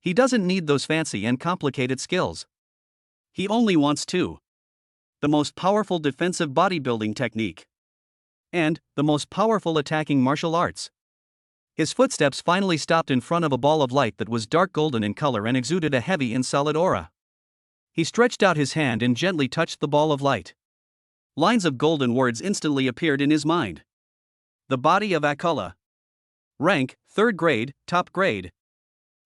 He doesn't need those fancy and complicated skills. He only wants to the most powerful defensive bodybuilding technique, and the most powerful attacking martial arts. His footsteps finally stopped in front of a ball of light that was dark golden in color and exuded a heavy and solid aura. He stretched out his hand and gently touched the ball of light. Lines of golden words instantly appeared in his mind. The body of Aquila. Rank, 3rd grade, top grade.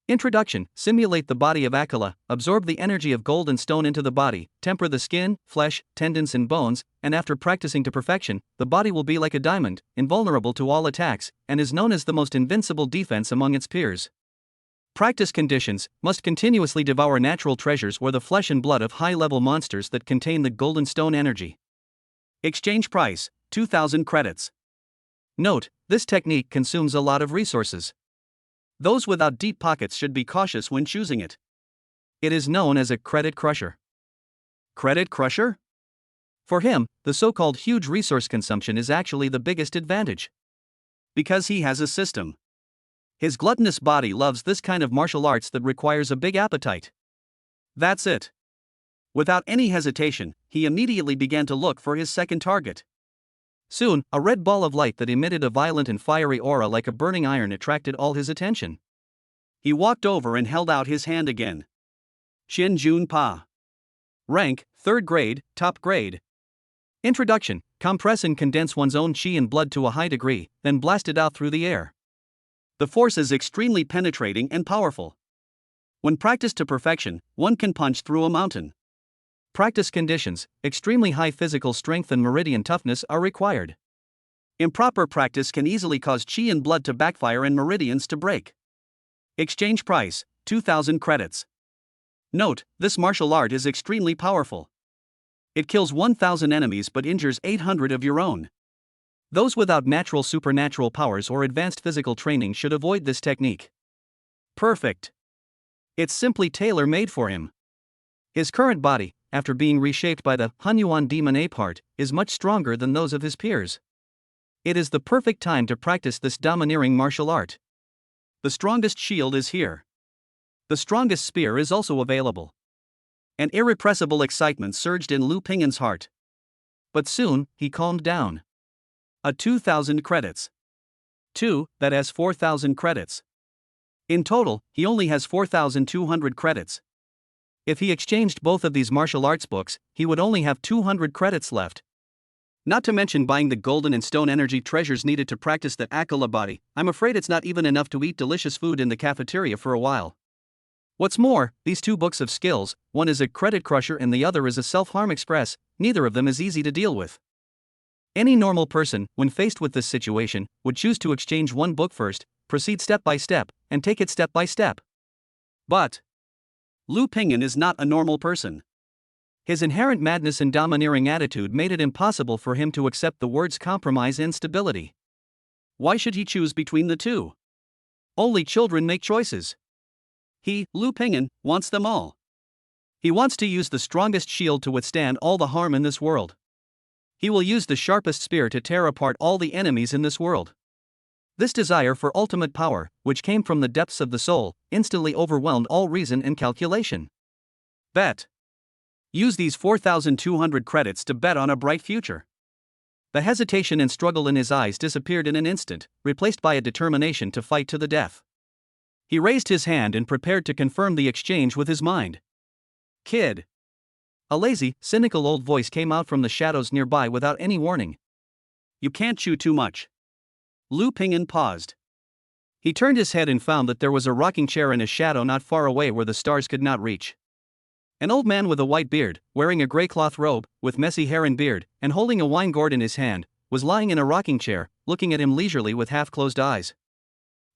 Introduction: simulate the body of Aquila, absorb the energy of gold and stone into the body, temper the skin, flesh, tendons and bones, and after practicing to perfection, the body will be like a diamond, invulnerable to all attacks, and is known as the most invincible defense among its peers. Practice conditions: must continuously devour natural treasures or the flesh and blood of high-level monsters that contain the golden stone energy. Exchange price: 2,000 credits. Note: this technique consumes a lot of resources. Those without deep pockets should be cautious when choosing it. It is known as a credit crusher. Credit crusher? For him, the so-called huge resource consumption is actually the biggest advantage. Because he has a system. His gluttonous body loves this kind of martial arts that requires a big appetite. That's it. Without any hesitation, he immediately began to look for his second target. Soon, a red ball of light that emitted a violent and fiery aura like a burning iron attracted all his attention. He walked over and held out his hand again. Shin Jun Pa. Rank, 3rd grade, top grade. Introduction: compress and condense one's own chi and blood to a high degree, then blast it out through the air. The force is extremely penetrating and powerful. When practiced to perfection, one can punch through a mountain. Practice conditions: extremely high physical strength and meridian toughness are required. Improper practice can easily cause chi and blood to backfire and meridians to break. Exchange price: 2,000 credits. Note: this martial art is extremely powerful. It kills 1,000 enemies but injures 800 of your own. Those without natural supernatural powers or advanced physical training should avoid this technique. Perfect. It's simply tailor-made for him. His current body, after being reshaped by the Hunyuan demon ape heart, is much stronger than those of his peers. It is the perfect time to practice this domineering martial art. The strongest shield is here. The strongest spear is also available. An irrepressible excitement surged in Lu Ping'an's heart. But soon, he calmed down. 2,000 credits. 2, that has 4,000 credits. In total, he only has 4,200 credits. If he exchanged both of these martial arts books, he would only have 200 credits left. Not to mention buying the golden and stone energy treasures needed to practice the Aquila body. I'm afraid it's not even enough to eat delicious food in the cafeteria for a while. What's more, these two books of skills, one is a credit crusher and the other is a self-harm express, neither of them is easy to deal with. Any normal person, when faced with this situation, would choose to exchange one book first, proceed step by step, and take it step by step. But Lu Ping'an is not a normal person. His inherent madness and domineering attitude made it impossible for him to accept the words compromise and stability. Why should he choose between the two? Only children make choices. He, Lu Ping'an, wants them all. He wants to use the strongest shield to withstand all the harm in this world. He will use the sharpest spear to tear apart all the enemies in this world. This desire for ultimate power, which came from the depths of the soul, instantly overwhelmed all reason and calculation. Bet. Use these 4,200 credits to bet on a bright future. The hesitation and struggle in his eyes disappeared in an instant, replaced by a determination to fight to the death. He raised his hand and prepared to confirm the exchange with his mind. Kid. A lazy, cynical old voice came out from the shadows nearby without any warning. You can't chew too much. Lu Ping'an paused. He turned his head and found that there was a rocking chair in a shadow not far away where the stars could not reach. An old man with a white beard, wearing a gray cloth robe, with messy hair and beard, and holding a wine gourd in his hand, was lying in a rocking chair, looking at him leisurely with half-closed eyes.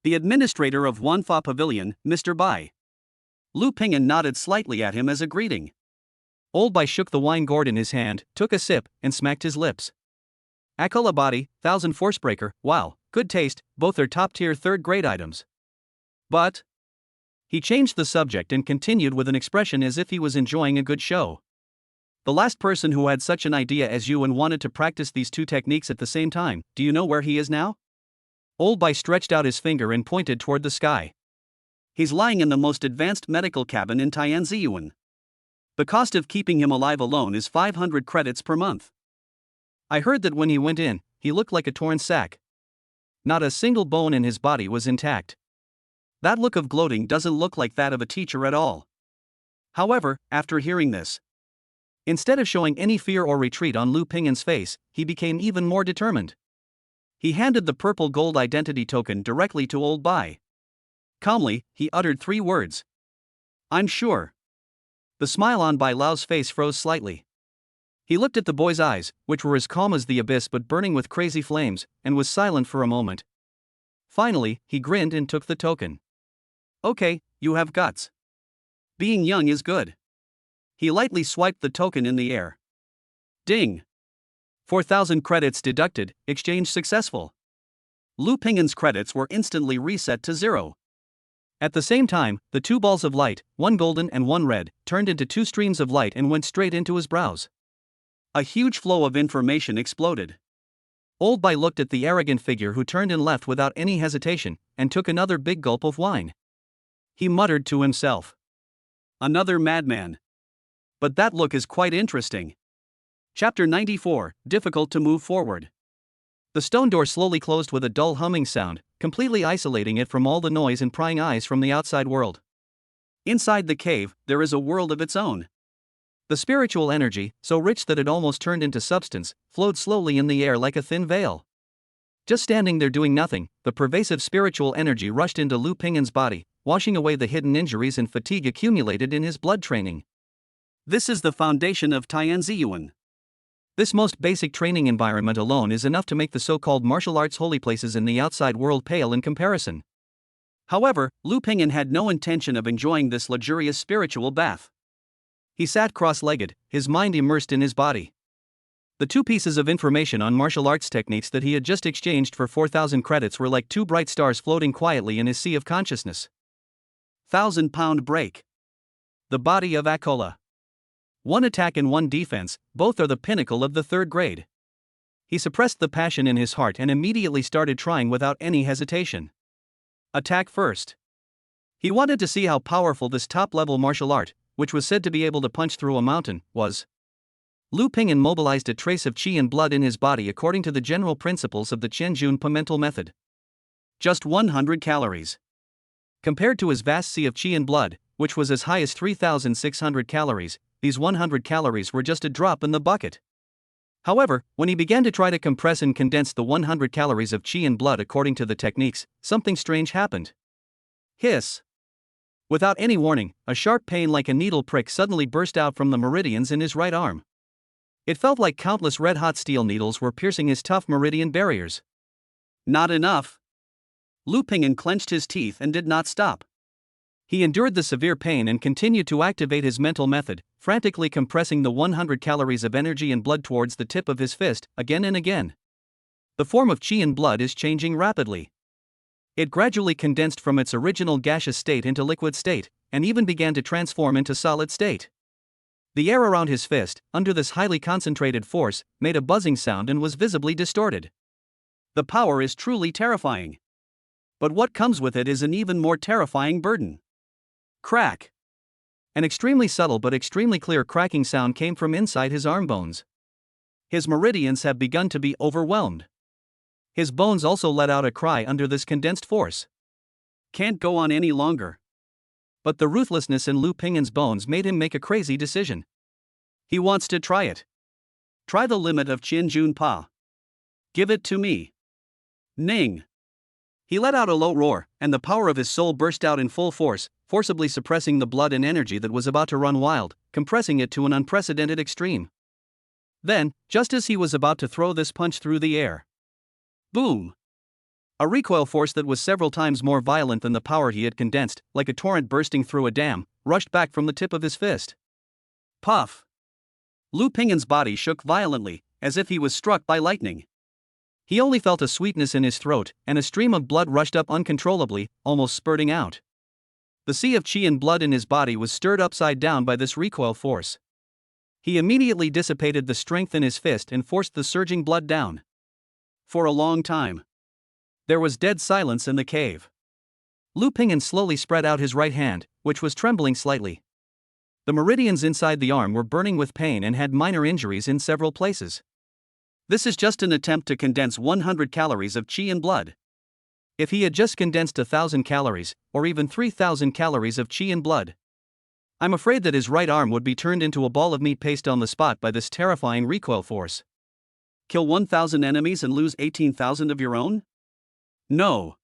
The administrator of Wanfa Pavilion, Mr. Bai. Lu Ping'an nodded slightly at him as a greeting. Old Bai shook the wine gourd in his hand, took a sip, and smacked his lips. Aquila body, 1,000 forcebreaker, wow, good taste, both are top-tier third-grade items. But he changed the subject and continued with an expression as if he was enjoying a good show. The last person who had such an idea as you and wanted to practice these two techniques at the same time, do you know where he is now? Old Bai stretched out his finger and pointed toward the sky. He's lying in the most advanced medical cabin in Tianziyuan. The cost of keeping him alive alone is 500 credits per month. I heard that when he went in, he looked like a torn sack. Not a single bone in his body was intact. That look of gloating doesn't look like that of a teacher at all. However, after hearing this, instead of showing any fear or retreat on Lu Ping'an's face, he became even more determined. He handed the purple gold identity token directly to Old Bai. Calmly, he uttered 3 words. "I'm sure." The smile on Bai Lao's face froze slightly. He looked at the boy's eyes, which were as calm as the abyss but burning with crazy flames, and was silent for a moment. Finally, he grinned and took the token. "Okay, you have guts. Being young is good." He lightly swiped the token in the air. Ding! 4,000 credits deducted, exchange successful. Lu Ping'an's credits were instantly reset to 0. At the same time, the 2 balls of light, one golden and one red, turned into 2 streams of light and went straight into his brows. A huge flow of information exploded. Old Bai looked at the arrogant figure who turned and left without any hesitation, and took another big gulp of wine. He muttered to himself. "Another madman. But that look is quite interesting." Chapter 94, Difficult to Move Forward. The stone door slowly closed with a dull humming sound, completely isolating it from all the noise and prying eyes from the outside world. Inside the cave, there is a world of its own. The spiritual energy, so rich that it almost turned into substance, flowed slowly in the air like a thin veil. Just standing there doing nothing, the pervasive spiritual energy rushed into Lu Ping'an's body, washing away the hidden injuries and fatigue accumulated in his blood training. This is the foundation of Tianziyuan. This most basic training environment alone is enough to make the so-called martial arts holy places in the outside world pale in comparison. However, Lu Ping'an had no intention of enjoying this luxurious spiritual bath. He sat cross-legged, his mind immersed in his body. The 2 pieces of information on martial arts techniques that he had just exchanged for 4,000 credits were like 2 bright stars floating quietly in his sea of consciousness. 1,000-pound break. The body of Akola. 1 attack and 1 defense, both are the pinnacle of the 3rd grade. He suppressed the passion in his heart and immediately started trying without any hesitation. Attack first. He wanted to see how powerful this top-level martial art, which was said to be able to punch through a mountain, was. Lu Ping'an mobilized a trace of qi and blood in his body according to the general principles of the Qianjun Pa mental method. Just 100 calories. Compared to his vast sea of qi and blood, which was as high as 3,600 calories, these 100 calories were just a drop in the bucket. However, when he began to try to compress and condense the 100 calories of qi and blood according to the techniques, something strange happened. Hiss! Without any warning, a sharp pain like a needle prick suddenly burst out from the meridians in his right arm. It felt like countless red-hot steel needles were piercing his tough meridian barriers. Not enough. Lu Ping'an clenched his teeth and did not stop. He endured the severe pain and continued to activate his mental method, frantically compressing the 100 calories of energy and blood towards the tip of his fist, again and again. The form of qi and blood is changing rapidly. It gradually condensed from its original gaseous state into liquid state, and even began to transform into solid state. The air around his fist, under this highly concentrated force, made a buzzing sound and was visibly distorted. The power is truly terrifying. But what comes with it is an even more terrifying burden. Crack! An extremely subtle but extremely clear cracking sound came from inside his arm bones. His meridians have begun to be overwhelmed. His bones also let out a cry under this condensed force. Can't go on any longer. But the ruthlessness in Lu Ping'an's bones made him make a crazy decision. He wants to try it. Try the limit of Qianjun Pa. Give it to me. Ning! He let out a low roar, and the power of his soul burst out in full force, forcibly suppressing the blood and energy that was about to run wild, compressing it to an unprecedented extreme. Then, just as he was about to throw this punch through the air, boom! A recoil force that was several times more violent than the power he had condensed, like a torrent bursting through a dam, rushed back from the tip of his fist. Puff! Lu Ping'an's body shook violently, as if he was struck by lightning. He only felt a sweetness in his throat, and a stream of blood rushed up uncontrollably, almost spurting out. The sea of qi and blood in his body was stirred upside down by this recoil force. He immediately dissipated the strength in his fist and forced the surging blood down. For a long time, there was dead silence in the cave. Lu Ping'an slowly spread out his right hand, which was trembling slightly. The meridians inside the arm were burning with pain and had minor injuries in several places. This is just an attempt to condense 100 calories of qi in blood. If he had just condensed 1,000 calories, or even 3,000 calories of qi in blood, I'm afraid that his right arm would be turned into a ball of meat paste on the spot by this terrifying recoil force. Kill 1,000 enemies and lose 18,000 of your own? No.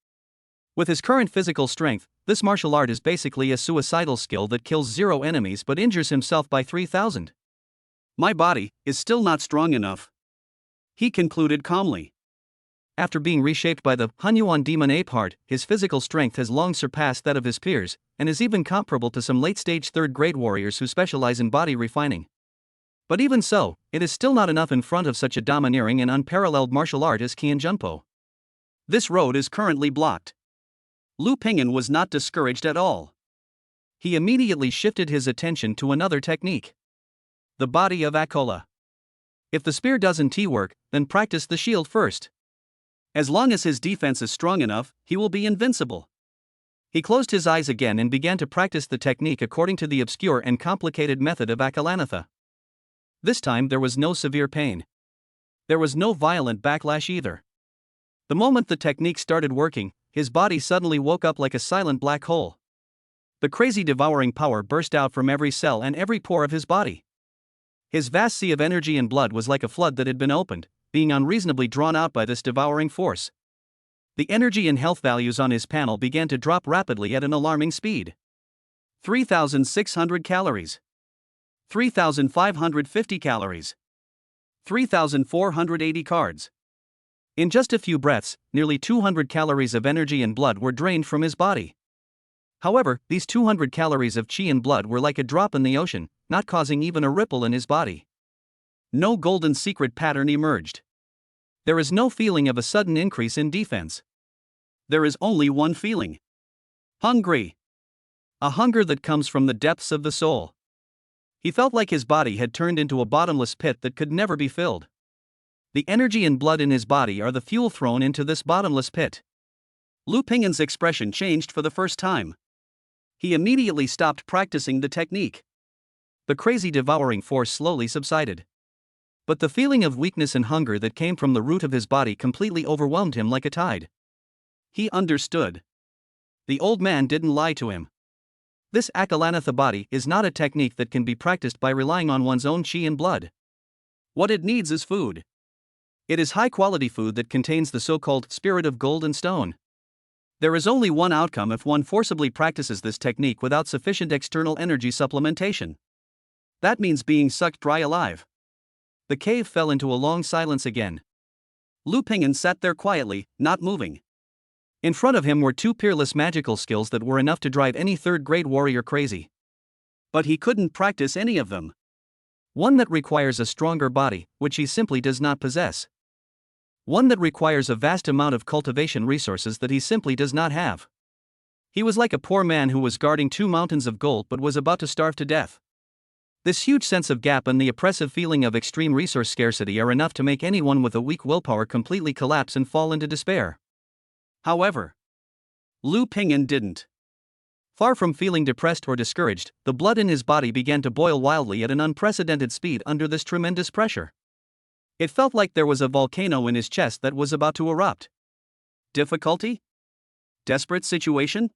With his current physical strength, this martial art is basically a suicidal skill that kills 0 enemies but injures himself by 3,000. My body is still not strong enough, he concluded calmly. After being reshaped by the Hunyuan demon ape heart, his physical strength has long surpassed that of his peers, and is even comparable to some late-stage third-grade warriors who specialize in body refining. But even so, it is still not enough in front of such a domineering and unparalleled martial art as Qian Junpo. This road is currently blocked. Lu Ping'an was not discouraged at all. He immediately shifted his attention to another technique. The body of Akola. If the spear doesn't work, then practice the shield first. As long as his defense is strong enough, he will be invincible. He closed his eyes again and began to practice the technique according to the obscure and complicated method of Akalanatha. This time there was no severe pain. There was no violent backlash either. The moment the technique started working, his body suddenly woke up like a silent black hole. The crazy devouring power burst out from every cell and every pore of his body. His vast sea of energy and blood was like a flood that had been opened, being unreasonably drawn out by this devouring force. The energy and health values on his panel began to drop rapidly at an alarming speed. 3,600 calories. 3,550 calories. 3,480 cards. In just a few breaths, nearly 200 calories of energy and blood were drained from his body. However, these 200 calories of qi and blood were like a drop in the ocean, not causing even a ripple in his body. No golden secret pattern emerged. There is no feeling of a sudden increase in defense. There is only one feeling. Hungry. A hunger that comes from the depths of the soul. He felt like his body had turned into a bottomless pit that could never be filled. The energy and blood in his body are the fuel thrown into this bottomless pit. Lu Ping'an's expression changed for the first time. He immediately stopped practicing the technique. The crazy devouring force slowly subsided. But the feeling of weakness and hunger that came from the root of his body completely overwhelmed him like a tide. He understood. The old man didn't lie to him. This Akalanatha body is not a technique that can be practiced by relying on one's own qi and blood. What it needs is food. It is high-quality food that contains the so-called spirit of gold and stone. There is only one outcome if one forcibly practices this technique without sufficient external energy supplementation. That means being sucked dry alive. The cave fell into a long silence again. Lu Ping'an sat there quietly, not moving. In front of him were 2 peerless magical skills that were enough to drive any third-grade warrior crazy. But he couldn't practice any of them. One that requires a stronger body, which he simply does not possess. One that requires a vast amount of cultivation resources that he simply does not have. He was like a poor man who was guarding 2 mountains of gold but was about to starve to death. This huge sense of gap and the oppressive feeling of extreme resource scarcity are enough to make anyone with a weak willpower completely collapse and fall into despair. However, Lu Ping'an didn't. Far from feeling depressed or discouraged, the blood in his body began to boil wildly at an unprecedented speed under this tremendous pressure. It felt like there was a volcano in his chest that was about to erupt. Difficulty? Desperate situation?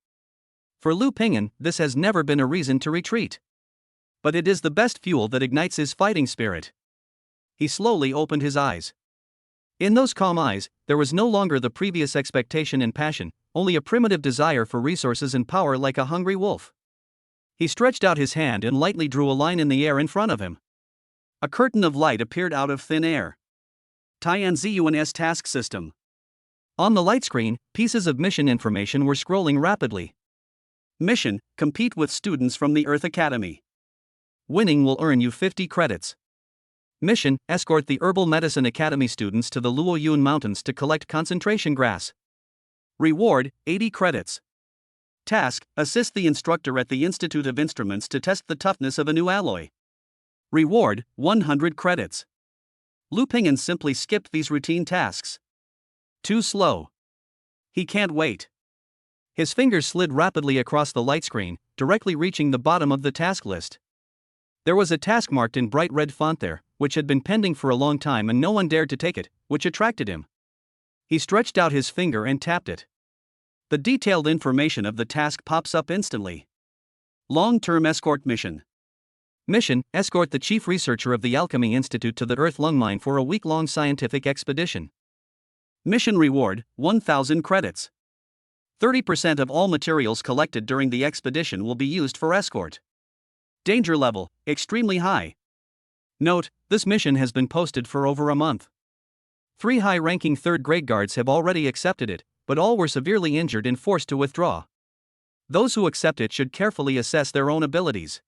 For Lu Ping'an, this has never been a reason to retreat. But it is the best fuel that ignites his fighting spirit. He slowly opened his eyes. In those calm eyes, there was no longer the previous expectation and passion, only a primitive desire for resources and power like a hungry wolf. He stretched out his hand and lightly drew a line in the air in front of him. A curtain of light appeared out of thin air. Tianziyuan's task system. On the light screen, pieces of mission information were scrolling rapidly. Mission: compete with students from the Earth Academy. Winning will earn you 50 credits. Mission: escort the Herbal Medicine Academy students to the Luoyun Mountains to collect concentration grass. Reward: 80 credits. Task: assist the instructor at the Institute of Instruments to test the toughness of a new alloy. Reward: 100 credits. Lu Ping'an simply skipped these routine tasks. Too slow. He can't wait. His fingers slid rapidly across the light screen, directly reaching the bottom of the task list. There was a task marked in bright red font there, which had been pending for a long time and no one dared to take it, which attracted him. He stretched out his finger and tapped it. The detailed information of the task pops up instantly. Long-term escort mission. Mission: escort the chief researcher of the Alchemy Institute to the Earth Lung Mine for a week-long scientific expedition. Mission reward: 1,000 credits. 30% of all materials collected during the expedition will be used for escort. Danger level: extremely high. Note: this mission has been posted for over a month. 3 high-ranking third-grade guards have already accepted it, but all were severely injured and forced to withdraw. Those who accept it should carefully assess their own abilities.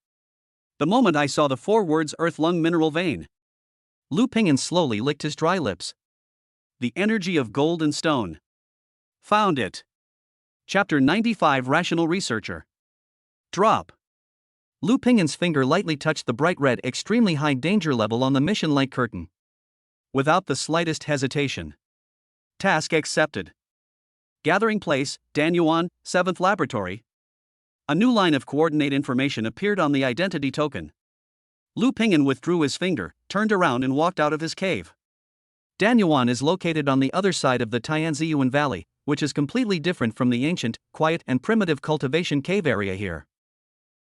The moment I saw the 4 words Earth Lung Mineral Vein, Lu Pingyan slowly licked his dry lips. The energy of gold and stone. Found it. Chapter 95: Rational Researcher. Drop. Lu Pingyan's finger lightly touched the bright red extremely high danger level on the mission light curtain. Without the slightest hesitation. Task accepted. Gathering place: Danyuan, 7th Laboratory. A new line of coordinate information appeared on the identity token. Lu Pingyan withdrew his finger, turned around and walked out of his cave. Danyuan is located on the other side of the Tianziyuan Valley, which is completely different from the ancient, quiet and primitive cultivation cave area here.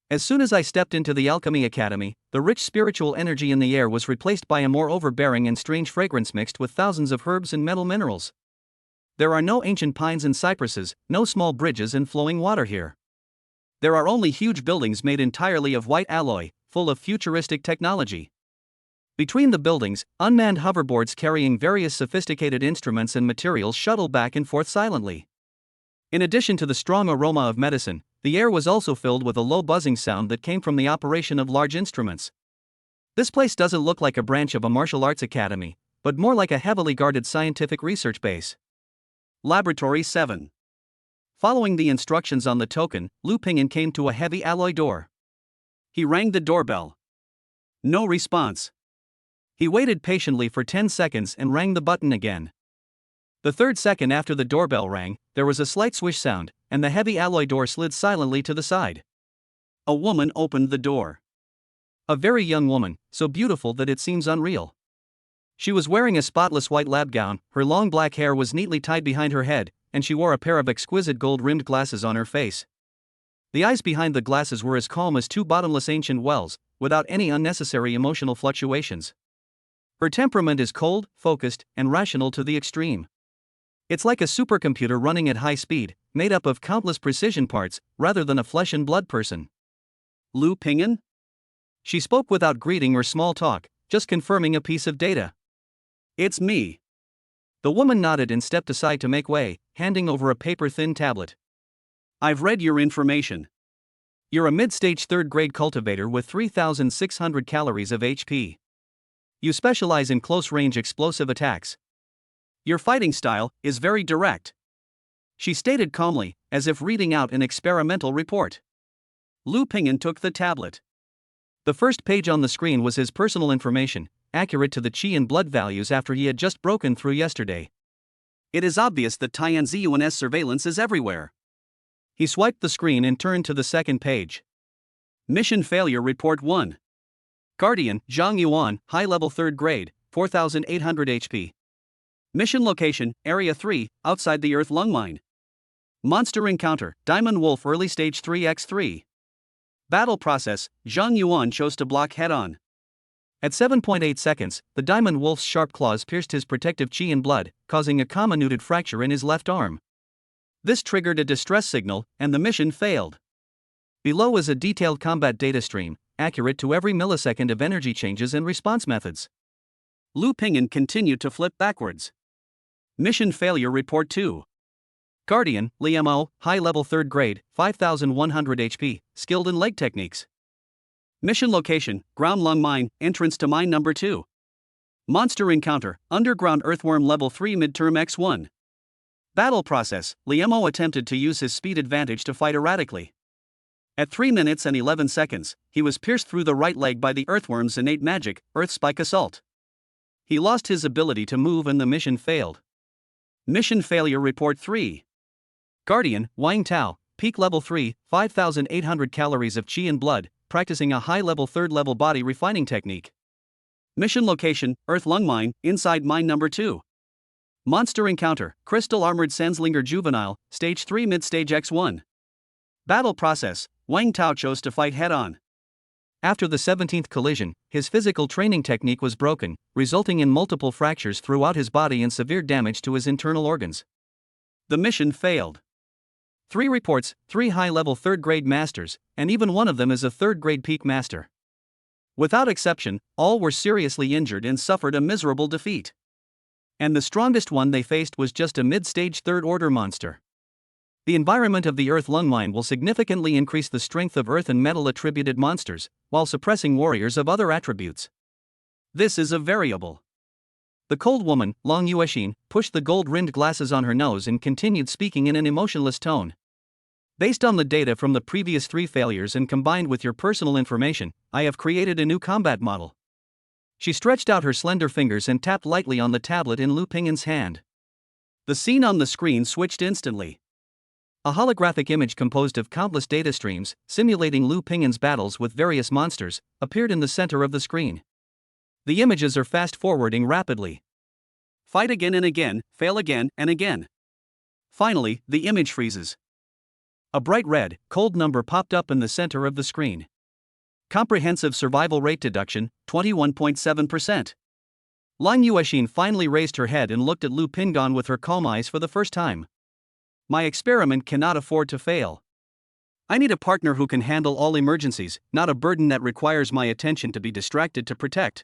As soon as I stepped into the Alchemy Academy, the rich spiritual energy in the air was replaced by a more overbearing and strange fragrance mixed with thousands of herbs and metal minerals. There are no ancient pines and cypresses, no small bridges and flowing water here. There are only huge buildings made entirely of white alloy, full of futuristic technology. Between the buildings, unmanned hoverboards carrying various sophisticated instruments and materials shuttle back and forth silently. In addition to the strong aroma of medicine, the air was also filled with a low buzzing sound that came from the operation of large instruments. This place doesn't look like a branch of a martial arts academy, but more like a heavily guarded scientific research base. Laboratory 7. Following the instructions on the token, Lu Pingyan came to a heavy alloy door. He rang the doorbell. No response. He waited patiently for 10 seconds and rang the button again. The 3rd second after the doorbell rang, there was a slight swish sound, and the heavy alloy door slid silently to the side. A woman opened the door. A very young woman, so beautiful that it seems unreal. She was wearing a spotless white lab gown, her long black hair was neatly tied behind her head, and she wore a pair of exquisite gold-rimmed glasses on her face. The eyes behind the glasses were as calm as 2 bottomless ancient wells, without any unnecessary emotional fluctuations. Her temperament is cold, focused, and rational to the extreme. It's like a supercomputer running at high speed, made up of countless precision parts, rather than a flesh and blood person. Lu Pingyan? She spoke without greeting or small talk, just confirming a piece of data. It's me. The woman nodded and stepped aside to make way, handing over a paper-thin tablet. I've read your information. You're a mid-stage 3rd-grade cultivator with 3,600 calories of HP. You specialize in close-range explosive attacks. Your fighting style is very direct. She stated calmly, as if reading out an experimental report. Lu Pingyan took the tablet. The first page on the screen was his personal information, accurate to the Qi and blood values after he had just broken through yesterday. It is obvious that Tianziyuan's surveillance is everywhere. He swiped the screen and turned to the 2nd page. Mission Failure Report 1. Guardian, Zhang Yuan, high-level 3rd grade, 4,800 HP. Mission location, Area 3, outside the Earth Lung Mine. Monster encounter, Diamond Wolf early stage 3x3. Battle process, Zhang Yuan chose to block head-on. At 7.8 seconds, the Diamond Wolf's sharp claws pierced his protective Qi and blood, causing a comminuted fracture in his left arm. This triggered a distress signal, and the mission failed. Below is a detailed combat data stream, accurate to every millisecond of energy changes and response methods. Lu Pingyan continued to flip backwards. Mission Failure Report 2. Guardian, Liamo, high-level 3rd grade, 5,100 HP, skilled in leg techniques. Mission location, Ground Lung Mine, entrance to mine number 2. Monster encounter, underground earthworm level 3 midterm X1. Battle process, Liamo attempted to use his speed advantage to fight erratically. At 3 minutes and 11 seconds, he was pierced through the right leg by the earthworm's innate magic, Earth Spike Assault. He lost his ability to move and the mission failed. Mission Failure Report 3. Guardian, Wang Tao, peak level 3, 5,800 calories of Qi and blood, practicing a high-level third-level body refining technique. Mission location, Earth Lung Mine, inside Mine Number 2. Monster encounter, Crystal Armored Sandslinger Juvenile, Stage 3 Mid-Stage X1. Battle process, Wang Tao chose to fight head-on. After the 17th collision, his physical training technique was broken, resulting in multiple fractures throughout his body and severe damage to his internal organs. The mission failed. 3 reports, 3 high-level third-grade masters, and even one of them is a third-grade peak master. Without exception, all were seriously injured and suffered a miserable defeat. And the strongest one they faced was just a mid-stage third-order monster. The environment of the Earth Lung Mine will significantly increase the strength of earth and metal-attributed monsters, while suppressing warriors of other attributes. This is a variable. The cold woman, Long Yuexin, pushed the gold-rimmed glasses on her nose and continued speaking in an emotionless tone. Based on the data from the previous 3 failures and combined with your personal information, I have created a new combat model. She stretched out her slender fingers and tapped lightly on the tablet in Lu Pingyan's hand. The scene on the screen switched instantly. A holographic image composed of countless data streams, simulating Lu Pingyan's battles with various monsters, appeared in the center of the screen. The images are fast-forwarding rapidly. Fight again and again, fail again and again. Finally, the image freezes. A bright red, cold number popped up in the center of the screen. Comprehensive survival rate deduction, 21.7%. Long Yuexin finally raised her head and looked at Lu Pingyan with her calm eyes for the first time. My experiment cannot afford to fail. I need a partner who can handle all emergencies, not a burden that requires my attention to be distracted to protect.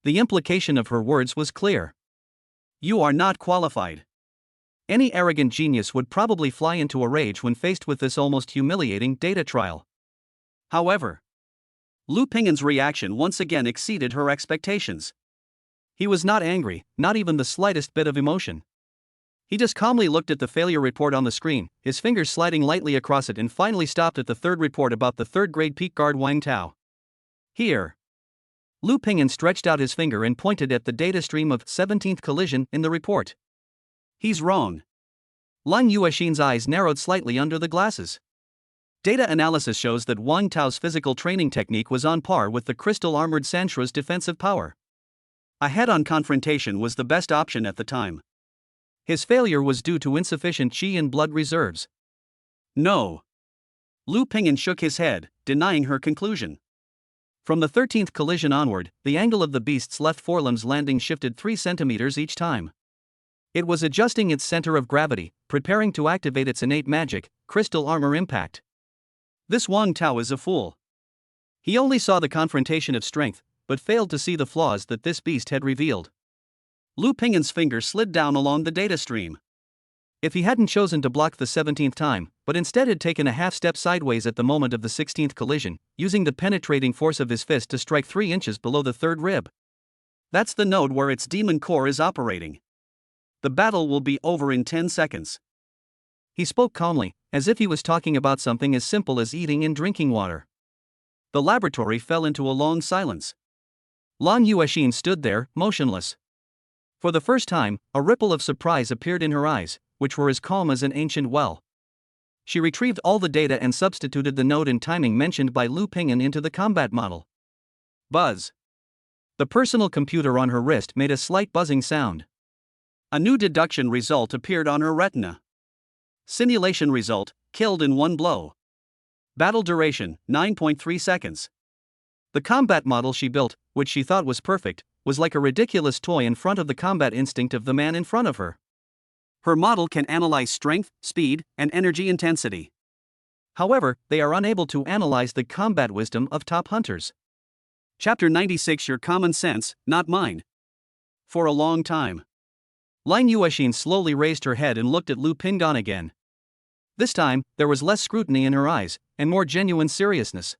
The implication of her words was clear. You are not qualified. Any arrogant genius would probably fly into a rage when faced with this almost humiliating data trial. However, Lu Pingyan's reaction once again exceeded her expectations. He was not angry, not even the slightest bit of emotion. He just calmly looked at the failure report on the screen, his fingers sliding lightly across it, and finally stopped at the 3rd report about the 3rd-grade peak guard Wang Tao. Here. Lu Pingyan stretched out his finger and pointed at the data stream of 17th collision in the report. He's wrong. Long Yuexin's eyes narrowed slightly under the glasses. Data analysis shows that Wang Tao's physical training technique was on par with the Crystal Armored Sandslinger defensive power. A head-on confrontation was the best option at the time. His failure was due to insufficient Qi and blood reserves. No. Lu Pingyan shook his head, denying her conclusion. From the 13th collision onward, the angle of the beast's left forelimb's landing shifted 3 centimeters each time. It was adjusting its center of gravity, preparing to activate its innate magic, Crystal Armor Impact. This Wang Tao is a fool. He only saw the confrontation of strength, but failed to see the flaws that this beast had revealed. Lu Pingyan's finger slid down along the data stream. If he hadn't chosen to block the 17th time, but instead had taken a half-step sideways at the moment of the 16th collision, using the penetrating force of his fist to strike 3 inches below the 3rd rib. That's the node where its demon core is operating. The battle will be over in 10 seconds. He spoke calmly, as if he was talking about something as simple as eating and drinking water. The laboratory fell into a long silence. Long Yuexin stood there, motionless. For the first time, a ripple of surprise appeared in her eyes, which were as calm as an ancient well. She retrieved all the data and substituted the node and timing mentioned by Lu Pingyan into the combat model. Buzz. The personal computer on her wrist made a slight buzzing sound. A new deduction result appeared on her retina. Simulation result, killed in 1 blow. Battle duration, 9.3 seconds. The combat model she built, which she thought was perfect, was like a ridiculous toy in front of the combat instinct of the man in front of her. Her model can analyze strength, speed, and energy intensity. However, they are unable to analyze the combat wisdom of top hunters. Chapter 96. Your common sense, not mine. For a long time. Long Yuexin slowly raised her head and looked at Lu Pingyan again. This time, there was less scrutiny in her eyes, and more genuine seriousness.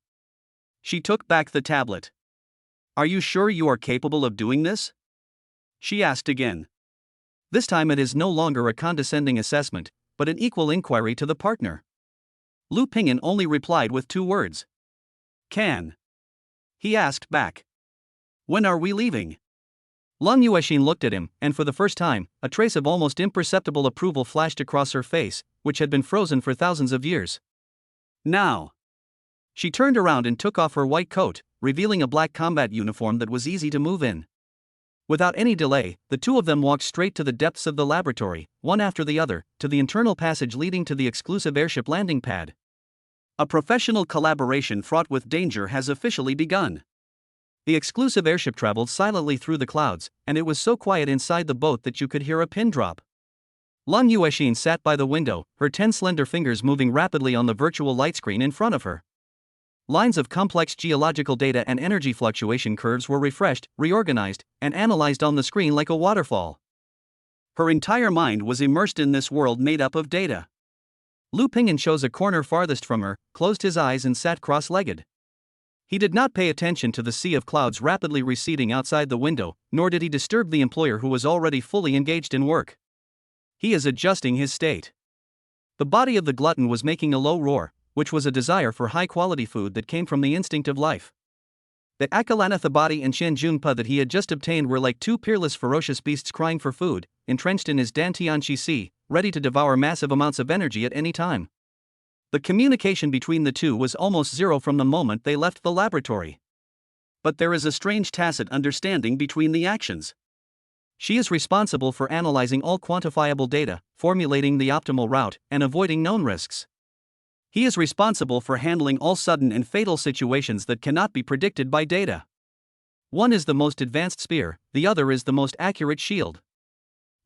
She took back the tablet. Are you sure you are capable of doing this? She asked again. This time it is no longer a condescending assessment, but an equal inquiry to the partner. Lu Pingyan only replied with 2 words. Can. He asked back. When are we leaving? Long Yuexin looked at him, and for the first time, a trace of almost imperceptible approval flashed across her face, which had been frozen for thousands of years. Now. She turned around and took off her white coat, revealing a black combat uniform that was easy to move in. Without any delay, the two of them walked straight to the depths of the laboratory, one after the other, to the internal passage leading to the exclusive airship landing pad. A professional collaboration fraught with danger has officially begun. The exclusive airship traveled silently through the clouds, and it was so quiet inside the boat that you could hear a pin drop. Lan Yuexin sat by the window, her 10 slender fingers moving rapidly on the virtual light screen in front of her. Lines of complex geological data and energy fluctuation curves were refreshed, reorganized, and analyzed on the screen like a waterfall. Her entire mind was immersed in this world made up of data. Lu Pingyan chose a corner farthest from her, closed his eyes and sat cross-legged. He did not pay attention to the sea of clouds rapidly receding outside the window, nor did he disturb the employer who was already fully engaged in work. He is adjusting his state. The body of the glutton was making a low roar, which was a desire for high-quality food that came from the instinct of life. The Akalanatha body and Shen Junpa that he had just obtained were like two peerless ferocious beasts crying for food, entrenched in his Dantian Qi, ready to devour massive amounts of energy at any time. The communication between the two was almost zero from the moment they left the laboratory. But there is a strange tacit understanding between the actions. She is responsible for analyzing all quantifiable data, formulating the optimal route, and avoiding known risks. He is responsible for handling all sudden and fatal situations that cannot be predicted by data. One is the most advanced spear, the other is the most accurate shield.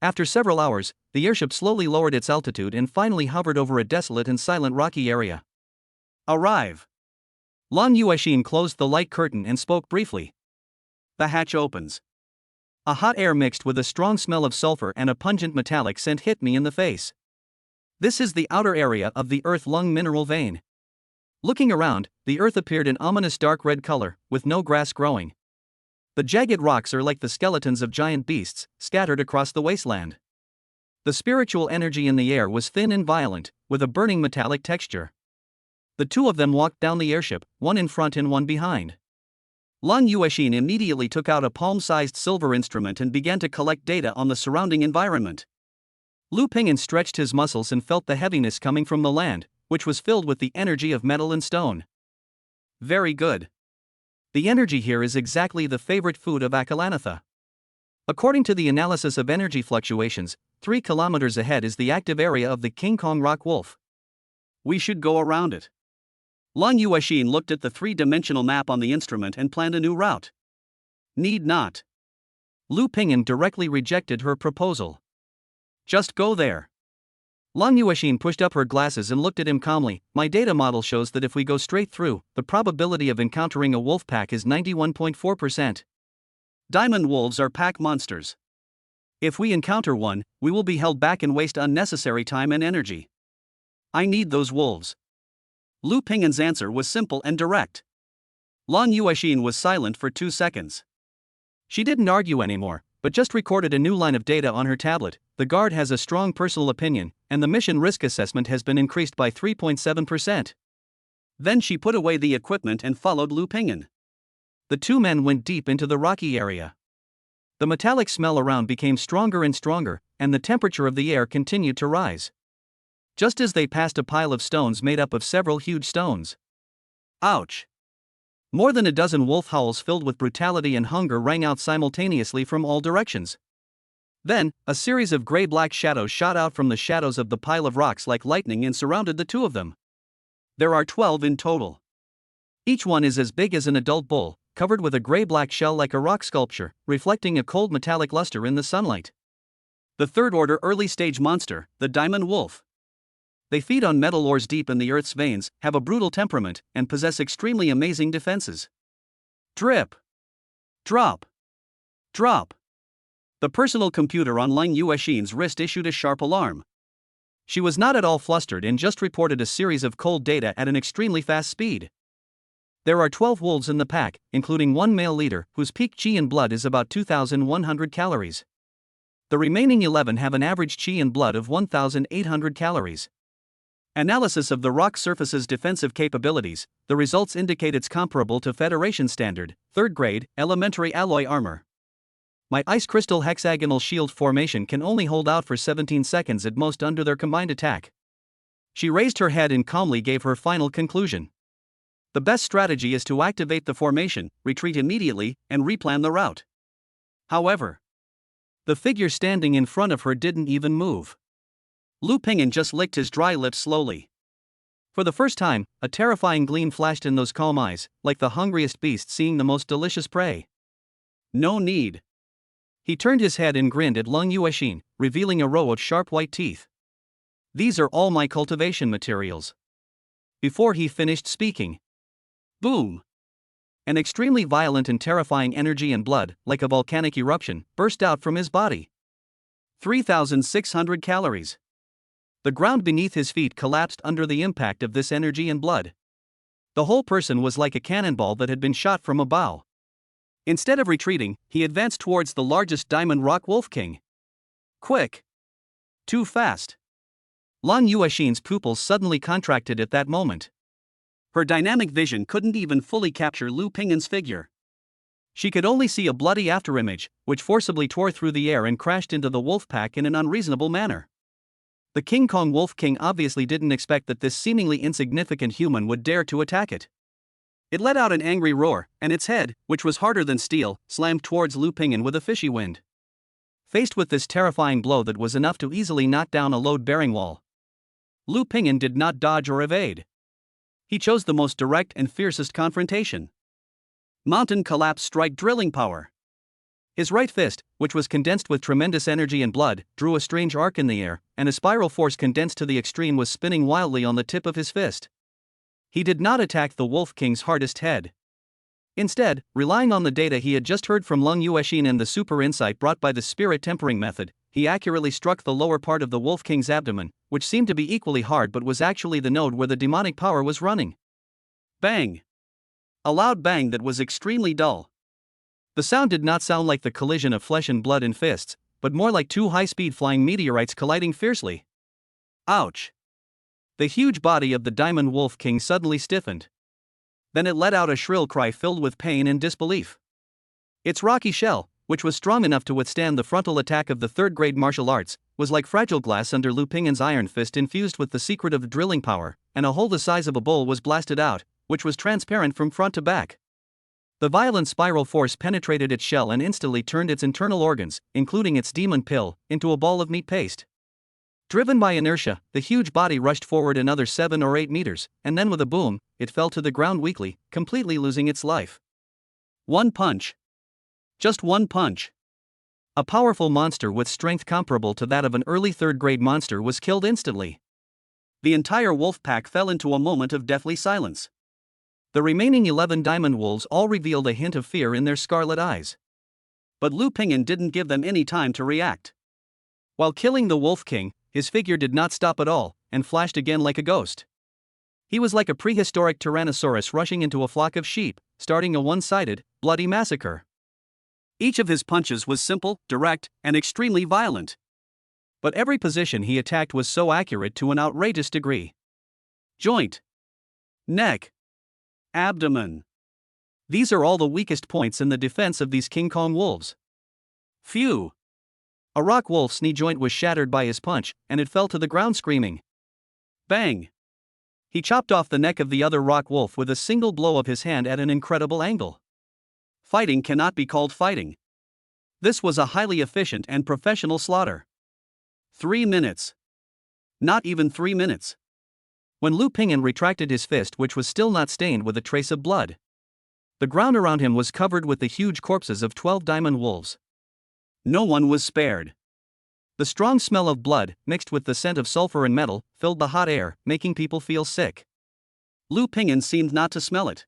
After several hours, the airship slowly lowered its altitude and finally hovered over a desolate and silent rocky area. Arrive. Lan Yuexin closed the light curtain and spoke briefly. The hatch opens. A hot air mixed with a strong smell of sulfur and a pungent metallic scent hit me in the face. This is the outer area of the earth lung mineral vein. Looking around, the earth appeared an ominous dark red color, with no grass growing. The jagged rocks are like the skeletons of giant beasts, scattered across the wasteland. The spiritual energy in the air was thin and violent, with a burning metallic texture. The two of them walked down the airship, one in front and one behind. Lan Yuexin immediately took out a palm-sized silver instrument and began to collect data on the surrounding environment. Lu Pingyan stretched his muscles and felt the heaviness coming from the land, which was filled with the energy of metal and stone. Very good. The energy here is exactly the favorite food of Akalanatha. According to the analysis of energy fluctuations, 3 kilometers ahead is the active area of the King Kong rock wolf. We should go around it. Lan Yuexin looked at the 3-dimensional map on the instrument and planned a new route. Need not. Lu Pingyan directly rejected her proposal. Just go there. Lan Yuexin pushed up her glasses and looked at him calmly. My data model shows that if we go straight through, the probability of encountering a wolf pack is 91.4%. Diamond wolves are pack monsters. If we encounter one, we will be held back and waste unnecessary time and energy. I need those wolves. Lu Pingyan's answer was simple and direct. Lan Yuexin was silent for 2 seconds. She didn't argue anymore, but just recorded a new line of data on her tablet. The guard has a strong personal opinion, and the mission risk assessment has been increased by 3.7%. Then she put away the equipment and followed Lu Pingyan. The two men went deep into the rocky area. The metallic smell around became stronger and stronger, and the temperature of the air continued to rise. Just as they passed a pile of stones made up of several huge stones. Ouch! More than a dozen wolf howls filled with brutality and hunger rang out simultaneously from all directions. Then, a series of gray-black shadows shot out from the shadows of the pile of rocks like lightning and surrounded the two of them. There are 12 in total. Each one is as big as an adult bull, covered with a gray-black shell like a rock sculpture, reflecting a cold metallic luster in the sunlight. The third-order early-stage monster, the diamond wolf. They feed on metal ores deep in the earth's veins, have a brutal temperament, and possess extremely amazing defenses. Drip. Drop. Drop. The personal computer on Lan Yuexin's wrist issued a sharp alarm. She was not at all flustered and just reported a series of cold data at an extremely fast speed. There are 12 wolves in the pack, including one male leader, whose peak Qi in blood is about 2,100 calories. The remaining 11 have an average Qi in blood of 1,800 calories. Analysis of the rock surface's defensive capabilities, the results indicate it's comparable to Federation standard, 3rd grade, elementary alloy armor. My ice crystal hexagonal shield formation can only hold out for 17 seconds at most under their combined attack. She raised her head and calmly gave her final conclusion. The best strategy is to activate the formation, retreat immediately, and replan the route. However, the figure standing in front of her didn't even move. Lu Ping'an just licked his dry lips slowly. For the first time, a terrifying gleam flashed in those calm eyes, like the hungriest beast seeing the most delicious prey. No need. He turned his head and grinned at Lung Yuexin, revealing a row of sharp white teeth. These are all my cultivation materials. Before he finished speaking, boom! An extremely violent and terrifying energy and blood, like a volcanic eruption, burst out from his body. 3,600 calories. The ground beneath his feet collapsed under the impact of this energy and blood. The whole person was like a cannonball that had been shot from a bow. Instead of retreating, he advanced towards the largest diamond rock wolf king. Quick! Too fast! Lung Yuexin's pupils suddenly contracted at that moment. Her dynamic vision couldn't even fully capture Lu Ping'an's figure. She could only see a bloody afterimage, which forcibly tore through the air and crashed into the wolf pack in an unreasonable manner. The King Kong Wolf King obviously didn't expect that this seemingly insignificant human would dare to attack it. It let out an angry roar, and its head, which was harder than steel, slammed towards Lu Ping'an with a fishy wind. Faced with this terrifying blow that was enough to easily knock down a load-bearing wall, Lu Ping'an did not dodge or evade. He chose the most direct and fiercest confrontation. Mountain collapse strike drilling power. His right fist, which was condensed with tremendous energy and blood, drew a strange arc in the air, and a spiral force condensed to the extreme was spinning wildly on the tip of his fist. He did not attack the Wolf King's hardest head. Instead, relying on the data he had just heard from Lung Yuexin and the super insight brought by the spirit tempering method, he accurately struck the lower part of the Wolf King's abdomen, which seemed to be equally hard but was actually the node where the demonic power was running. Bang! A loud bang that was extremely dull. The sound did not sound like the collision of flesh and blood in fists, but more like two high-speed flying meteorites colliding fiercely. Ouch! The huge body of the Diamond Wolf King suddenly stiffened. Then it let out a shrill cry filled with pain and disbelief. Its rocky shell, which was strong enough to withstand the frontal attack of the third-grade martial arts, was like fragile glass under Lu Ping'an's iron fist infused with the secret of drilling power, and a hole the size of a bowl was blasted out, which was transparent from front to back. The violent spiral force penetrated its shell and instantly turned its internal organs, including its demon pill, into a ball of meat paste. Driven by inertia, the huge body rushed forward another 7 or 8 meters, and then with a boom, it fell to the ground weakly, completely losing its life. One punch. Just one punch. A powerful monster with strength comparable to that of an early third-grade monster was killed instantly. The entire wolf pack fell into a moment of deathly silence. The remaining 11 diamond wolves all revealed a hint of fear in their scarlet eyes. But Lu Ping'an didn't give them any time to react. While killing the Wolf King, his figure did not stop at all, and flashed again like a ghost. He was like a prehistoric tyrannosaurus rushing into a flock of sheep, starting a one-sided, bloody massacre. Each of his punches was simple, direct, and extremely violent. But every position he attacked was so accurate to an outrageous degree. Joint. Neck. Abdomen. These are all the weakest points in the defense of these King Kong wolves. Phew! A rock wolf's knee joint was shattered by his punch, and it fell to the ground screaming. Bang! He chopped off the neck of the other rock wolf with a single blow of his hand at an incredible angle. Fighting cannot be called fighting. This was a highly efficient and professional slaughter. 3 minutes. Not even 3 minutes. When Lu Ping'an retracted his fist, which was still not stained with a trace of blood, the ground around him was covered with the huge corpses of 12 diamond wolves. No one was spared. The strong smell of blood, mixed with the scent of sulfur and metal, filled the hot air, making people feel sick. Lu Ping'an seemed not to smell it.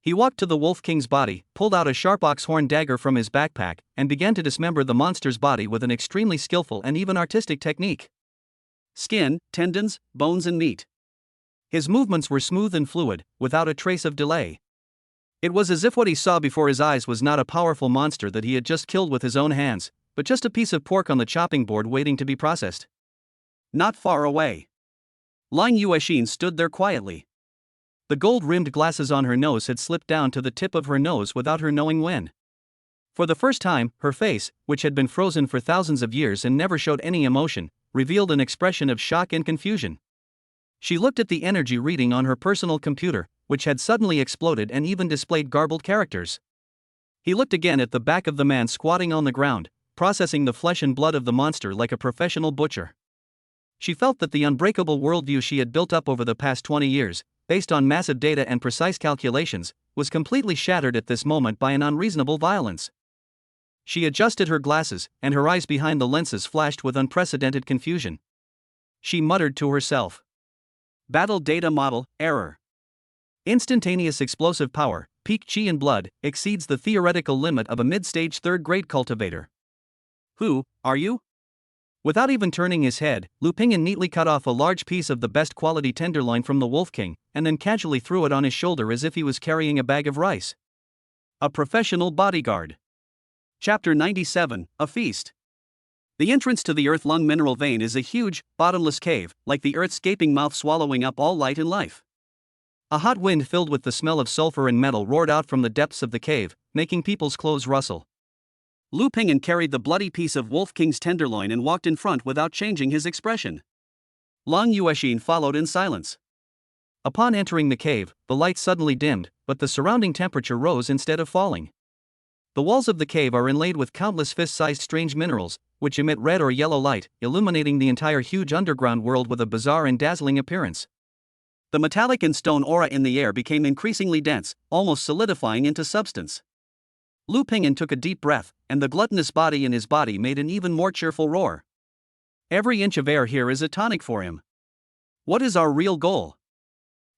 He walked to the Wolf King's body, pulled out a sharp ox-horn dagger from his backpack, and began to dismember the monster's body with an extremely skillful and even artistic technique. Skin, tendons, bones and meat. His movements were smooth and fluid, without a trace of delay. It was as if what he saw before his eyes was not a powerful monster that he had just killed with his own hands, but just a piece of pork on the chopping board waiting to be processed. Not far away, Lung Yuexin stood there quietly. The gold-rimmed glasses on her nose had slipped down to the tip of her nose without her knowing when. For the first time, her face, which had been frozen for thousands of years and never showed any emotion, revealed an expression of shock and confusion. She looked at the energy reading on her personal computer, which had suddenly exploded and even displayed garbled characters. He looked again at the back of the man squatting on the ground, processing the flesh and blood of the monster like a professional butcher. She felt that the unbreakable worldview she had built up over the past 20 years, based on massive data and precise calculations, was completely shattered at this moment by an unreasonable violence. She adjusted her glasses, and her eyes behind the lenses flashed with unprecedented confusion. She muttered to herself. Battle data model, error. Instantaneous explosive power, peak Qi in blood, exceeds the theoretical limit of a mid-stage third-grade cultivator. Who are you? Without even turning his head, Lu Pingyan neatly cut off a large piece of the best quality tenderloin from the Wolf King, and then casually threw it on his shoulder as if he was carrying a bag of rice. A professional bodyguard. Chapter 97, A Feast. The entrance to the Earth-Lung mineral vein is a huge, bottomless cave, like the Earth's gaping mouth swallowing up all light and life. A hot wind filled with the smell of sulfur and metal roared out from the depths of the cave, making people's clothes rustle. Lu Pingyan carried the bloody piece of Wolf King's tenderloin and walked in front without changing his expression. Long Yuexin followed in silence. Upon entering the cave, the light suddenly dimmed, but the surrounding temperature rose instead of falling. The walls of the cave are inlaid with countless fist-sized strange minerals, which emit red or yellow light, illuminating the entire huge underground world with a bizarre and dazzling appearance. The metallic and stone aura in the air became increasingly dense, almost solidifying into substance. Lu Pingyan took a deep breath, and the gluttonous body in his body made an even more cheerful roar. Every inch of air here is a tonic for him. What is our real goal?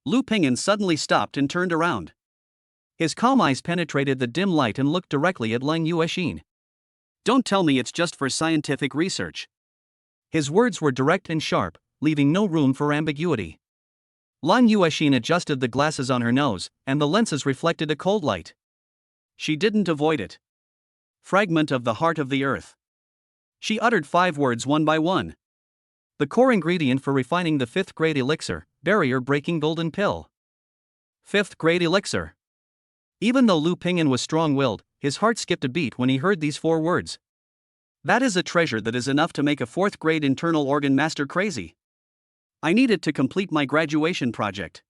Lu Pingyan suddenly stopped and turned around. His calm eyes penetrated the dim light and looked directly at Lang Yuexin. Don't tell me it's just for scientific research. His words were direct and sharp, leaving no room for ambiguity. Lang Yuexin adjusted the glasses on her nose, and the lenses reflected a cold light. She didn't avoid it. Fragment of the heart of the earth. She uttered 5 words one by one. The core ingredient for refining the 5th grade elixir, barrier-breaking golden pill. 5th grade elixir. Even though Lu Pingyan was strong-willed, his heart skipped a beat when he heard these 4 words. That is a treasure that is enough to make a 4th grade internal organ master crazy. I need it to complete my graduation project.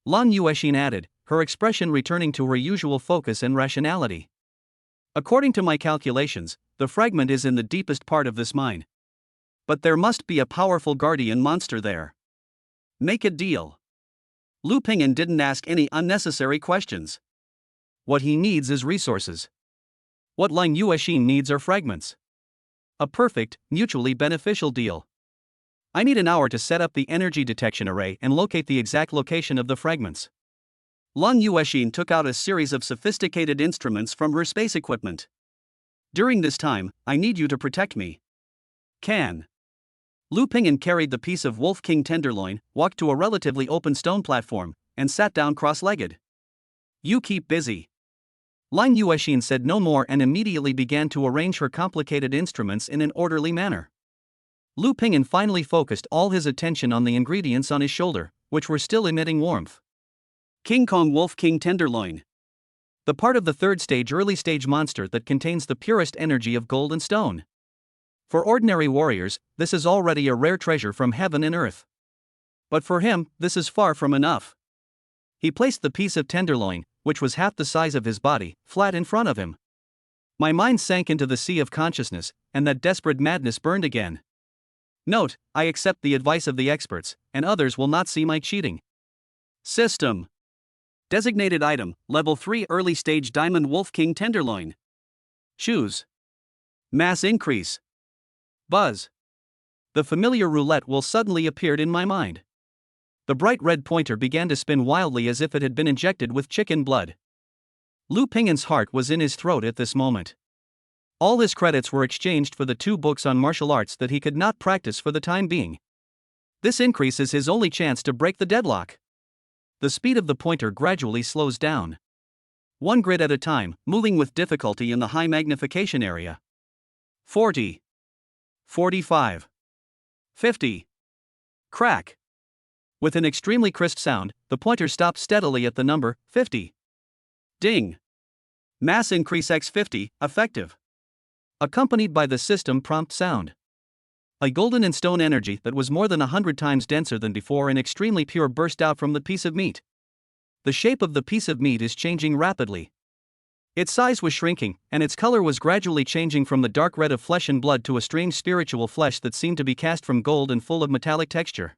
Lang Yuexin added, her expression returning to her usual focus and rationality. According to my calculations, the fragment is in the deepest part of this mine. But there must be a powerful guardian monster there. Make a deal. Lu Pingyan didn't ask any unnecessary questions. What he needs is resources. What Lang Yuexin needs are fragments. A perfect, mutually beneficial deal. I need an hour to set up the energy detection array and locate the exact location of the fragments. Lang Yuexin took out a series of sophisticated instruments from her space equipment. During this time, I need you to protect me. Can. Lu Pingyan carried the piece of Wolf King tenderloin, walked to a relatively open stone platform, and sat down cross-legged. You keep busy. Lang Yuexin said no more and immediately began to arrange her complicated instruments in an orderly manner. Lu Pingyan finally focused all his attention on the ingredients on his shoulder, which were still emitting warmth. King Kong Wolf King tenderloin. The part of the 3rd stage early stage monster that contains the purest energy of gold and stone. For ordinary warriors, this is already a rare treasure from heaven and earth. But for him, this is far from enough. He placed the piece of tenderloin, which was half the size of his body, flat in front of him. My mind sank into the sea of consciousness, and that desperate madness burned again. Note, I accept the advice of the experts, and others will not see my cheating. System. Designated item, level 3 early stage diamond Wolf King tenderloin. Choose. Mass increase. Buzz. The familiar roulette wheel suddenly appeared in my mind. The bright red pointer began to spin wildly as if it had been injected with chicken blood. Lu Pingyan's heart was in his throat at this moment. All his credits were exchanged for the 2 books on martial arts that he could not practice for the time being. This increase is his only chance to break the deadlock. The speed of the pointer gradually slows down. 1 grid at a time, moving with difficulty in the high magnification area. 40. 45. 50. Crack. With an extremely crisp sound, the pointer stopped steadily at the number 50. Ding. Mass increase x 50, effective. Accompanied by the system prompt sound. A golden and stone energy that was more than 100 times denser than before and extremely pure burst out from the piece of meat. the shape of the piece of meat is changing rapidly. Its size was shrinking, and its color was gradually changing from the dark red of flesh and blood to a strange spiritual flesh that seemed to be cast from gold and full of metallic texture.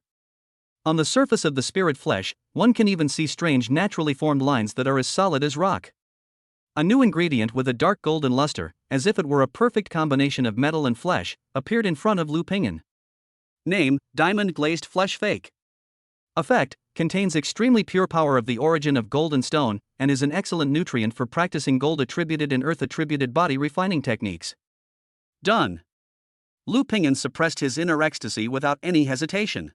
On the surface of the spirit flesh, one can even see strange naturally formed lines that are as solid as rock. A new ingredient with a dark golden luster, as if it were a perfect combination of metal and flesh, appeared in front of Lu Ping'an. Name: Diamond Glazed Flesh Fake. Effect: contains extremely pure power of the origin of gold and stone, and is an excellent nutrient for practicing gold-attributed and earth-attributed body refining techniques. Done. Lu Ping'an suppressed his inner ecstasy without any hesitation.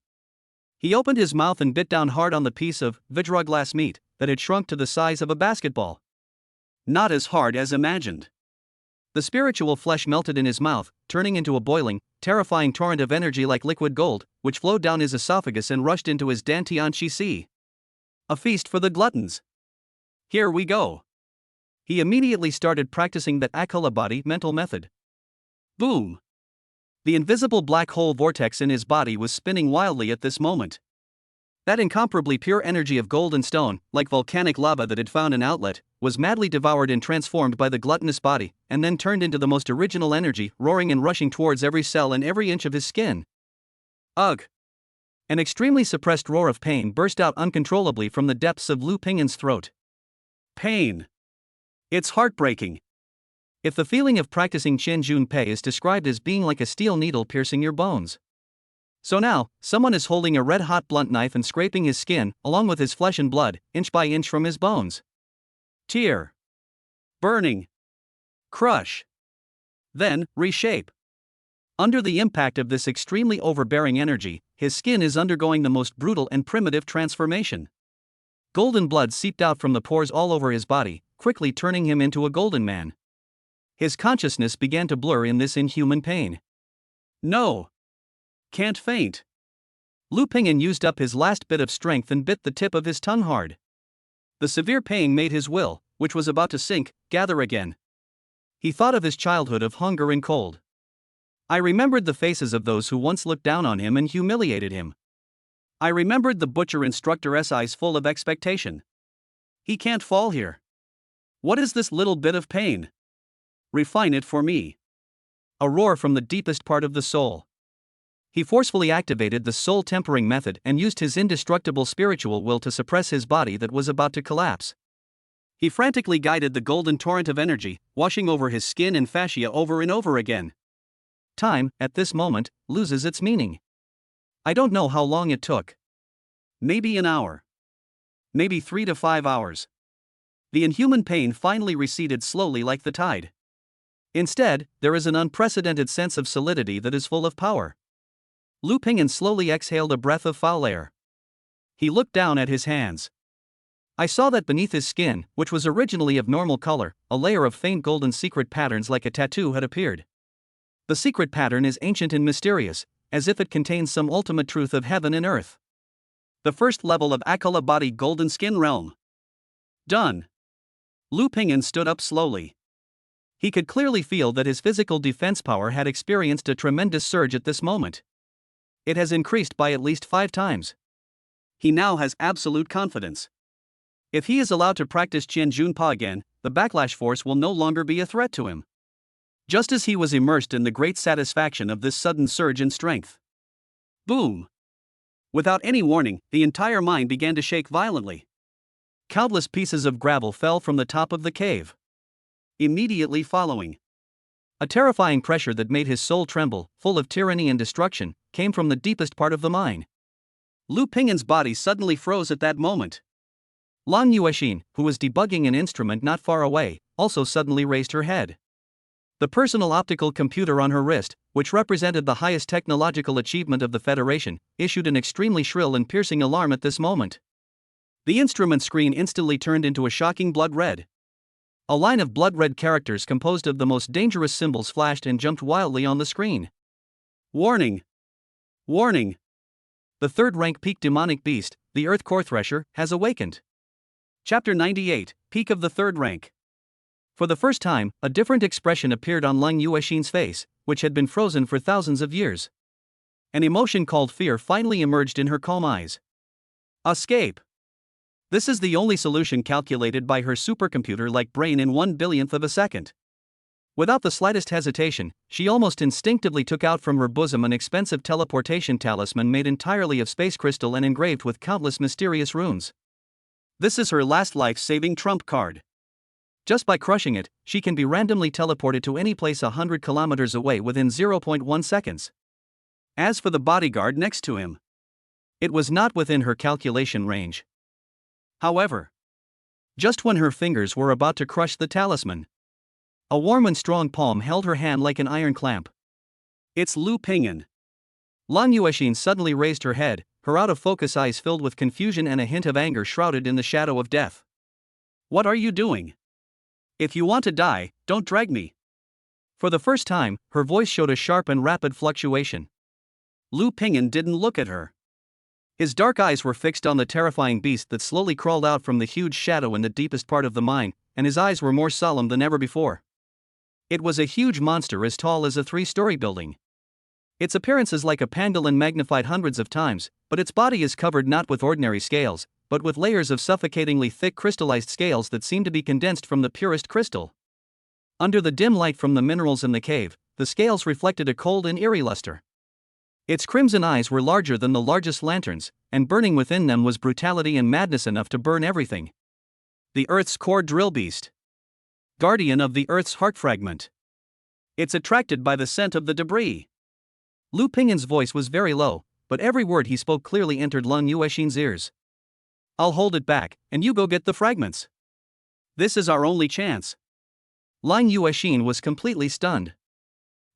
He opened his mouth and bit down hard on the piece of Vajraglass meat that had shrunk to the size of a basketball. Not as hard as imagined. The spiritual flesh melted in his mouth, turning into a boiling, terrifying torrent of energy like liquid gold, which flowed down his esophagus and rushed into his Dantian Qi Sea. A feast for the gluttons. Here we go. He immediately started practicing that Akula body mental method. Boom! The invisible black hole vortex in his body was spinning wildly at this moment. That incomparably pure energy of gold and stone, like volcanic lava that had found an outlet, was madly devoured and transformed by the gluttonous body, and then turned into the most original energy, roaring and rushing towards every cell and every inch of his skin. Ugh! An extremely suppressed roar of pain burst out uncontrollably from the depths of Lu Ping'an's throat. Pain! It's heartbreaking. If the feeling of practicing Qian Jun Pei is described as being like a steel needle piercing your bones. So now, someone is holding a red-hot blunt knife and scraping his skin, along with his flesh and blood, inch by inch from his bones. Tear. Burning. Crush. Then, reshape. Under the impact of this extremely overbearing energy, his skin is undergoing the most brutal and primitive transformation. Golden blood seeped out from the pores all over his body, quickly turning him into a golden man. His consciousness began to blur in this inhuman pain. No! Can't faint. Lu Ping'an used up his last bit of strength and bit the tip of his tongue hard. The severe pain made his will, which was about to sink, gather again. He thought of his childhood of hunger and cold. I remembered the faces of those who once looked down on him and humiliated him. I remembered the butcher instructor's eyes full of expectation. He can't fall here. What is this little bit of pain? Refine it for me. A roar from the deepest part of the soul. He forcefully activated the soul tempering method and used his indestructible spiritual will to suppress his body that was about to collapse. He frantically guided the golden torrent of energy, washing over his skin and fascia over and over again. Time, at this moment, loses its meaning. I don't know how long it took. Maybe an hour. Maybe 3 to 5 hours. The inhuman pain finally receded slowly like the tide. Instead, there is an unprecedented sense of solidity that is full of power. Lu Ping'an slowly exhaled a breath of foul air. He looked down at his hands. I saw that beneath his skin, which was originally of normal color, a layer of faint golden secret patterns like a tattoo had appeared. The secret pattern is ancient and mysterious, as if it contains some ultimate truth of heaven and earth. The first level of Akula body golden skin realm. Done. Lu Ping'an stood up slowly. He could clearly feel that his physical defense power had experienced a tremendous surge at this moment. It has increased by at least 5 times. He now has absolute confidence. If he is allowed to practice Qian Jun Pa again, the backlash force will no longer be a threat to him. Just as he was immersed in the great satisfaction of this sudden surge in strength. Boom! Without any warning, the entire mine began to shake violently. Countless pieces of gravel fell from the top of the cave. Immediately following, a terrifying pressure that made his soul tremble, full of tyranny and destruction, came from the deepest part of the mine. Lu Ping'an's body suddenly froze at that moment. Lang Yuexin, who was debugging an instrument not far away, also suddenly raised her head. The personal optical computer on her wrist, which represented the highest technological achievement of the Federation, issued an extremely shrill and piercing alarm at this moment. The instrument screen instantly turned into a shocking blood red. A line of blood-red characters composed of the most dangerous symbols flashed and jumped wildly on the screen. Warning! Warning! The third-rank peak demonic beast, the Earth Core Thresher, has awakened. Chapter 98, Peak of the Third Rank. For the first time, a different expression appeared on Lang Yuexin's face, which had been frozen for thousands of years. An emotion called fear finally emerged in her calm eyes. Escape! This is the only solution calculated by her supercomputer-like brain in 1/1000th of a second. Without the slightest hesitation, she almost instinctively took out from her bosom an expensive teleportation talisman made entirely of space crystal and engraved with countless mysterious runes. This is her last life-saving trump card. Just by crushing it, she can be randomly teleported to any place 100 kilometers away within 0.1 seconds. As for the bodyguard next to him, it was not within her calculation range. However, just when her fingers were about to crush the talisman, a warm and strong palm held her hand like an iron clamp. It's Lu Pingyan. Lan Yuexin suddenly raised her head, her out-of-focus eyes filled with confusion and a hint of anger shrouded in the shadow of death. What are you doing? If you want to die, don't drag me. For the first time, her voice showed a sharp and rapid fluctuation. Lu Pingyan didn't look at her. His dark eyes were fixed on the terrifying beast that slowly crawled out from the huge shadow in the deepest part of the mine, and his eyes were more solemn than ever before. It was a huge monster as tall as a 3-story building. Its appearance is like a pangolin magnified hundreds of times, but its body is covered not with ordinary scales, but with layers of suffocatingly thick crystallized scales that seem to be condensed from the purest crystal. Under the dim light from the minerals in the cave, the scales reflected a cold and eerie luster. Its crimson eyes were larger than the largest lanterns, and burning within them was brutality and madness enough to burn everything. The Earth's core drill beast. Guardian of the Earth's heart fragment. It's attracted by the scent of the debris. Lu Pingyan's voice was very low, but every word he spoke clearly entered Lan Yuexin's ears. I'll hold it back, and you go get the fragments. This is our only chance. Lan Yuexin was completely stunned.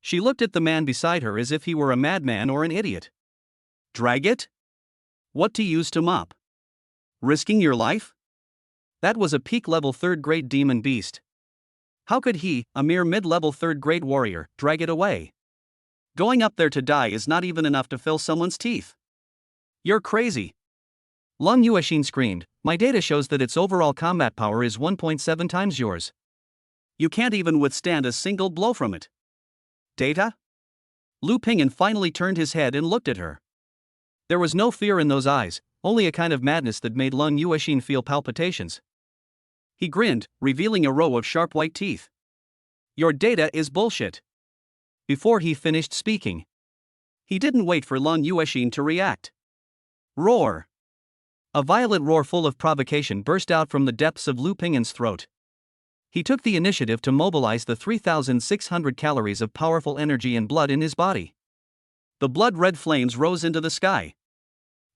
She looked at the man beside her as if he were a madman or an idiot. Drag it? What to use to mop? Risking your life? That was a peak-level 3rd-grade demon beast. How could he, a mere mid-level 3rd-grade warrior, drag it away? Going up there to die is not even enough to fill someone's teeth. You're crazy. Lan Yuexin screamed, my data shows that its overall combat power is 1.7 times yours. You can't even withstand a single blow from it. Data? Lu Pingyan finally turned his head and looked at her. There was no fear in those eyes, only a kind of madness that made Lan Yuexin feel palpitations. He grinned, revealing a row of sharp white teeth. Your data is bullshit. Before he finished speaking, he didn't wait for Lan Yuexin to react. Roar! A violent roar full of provocation burst out from the depths of Lu Pingyan's throat. He took the initiative to mobilize the 3,600 calories of powerful energy and blood in his body. The blood-red flames rose into the sky.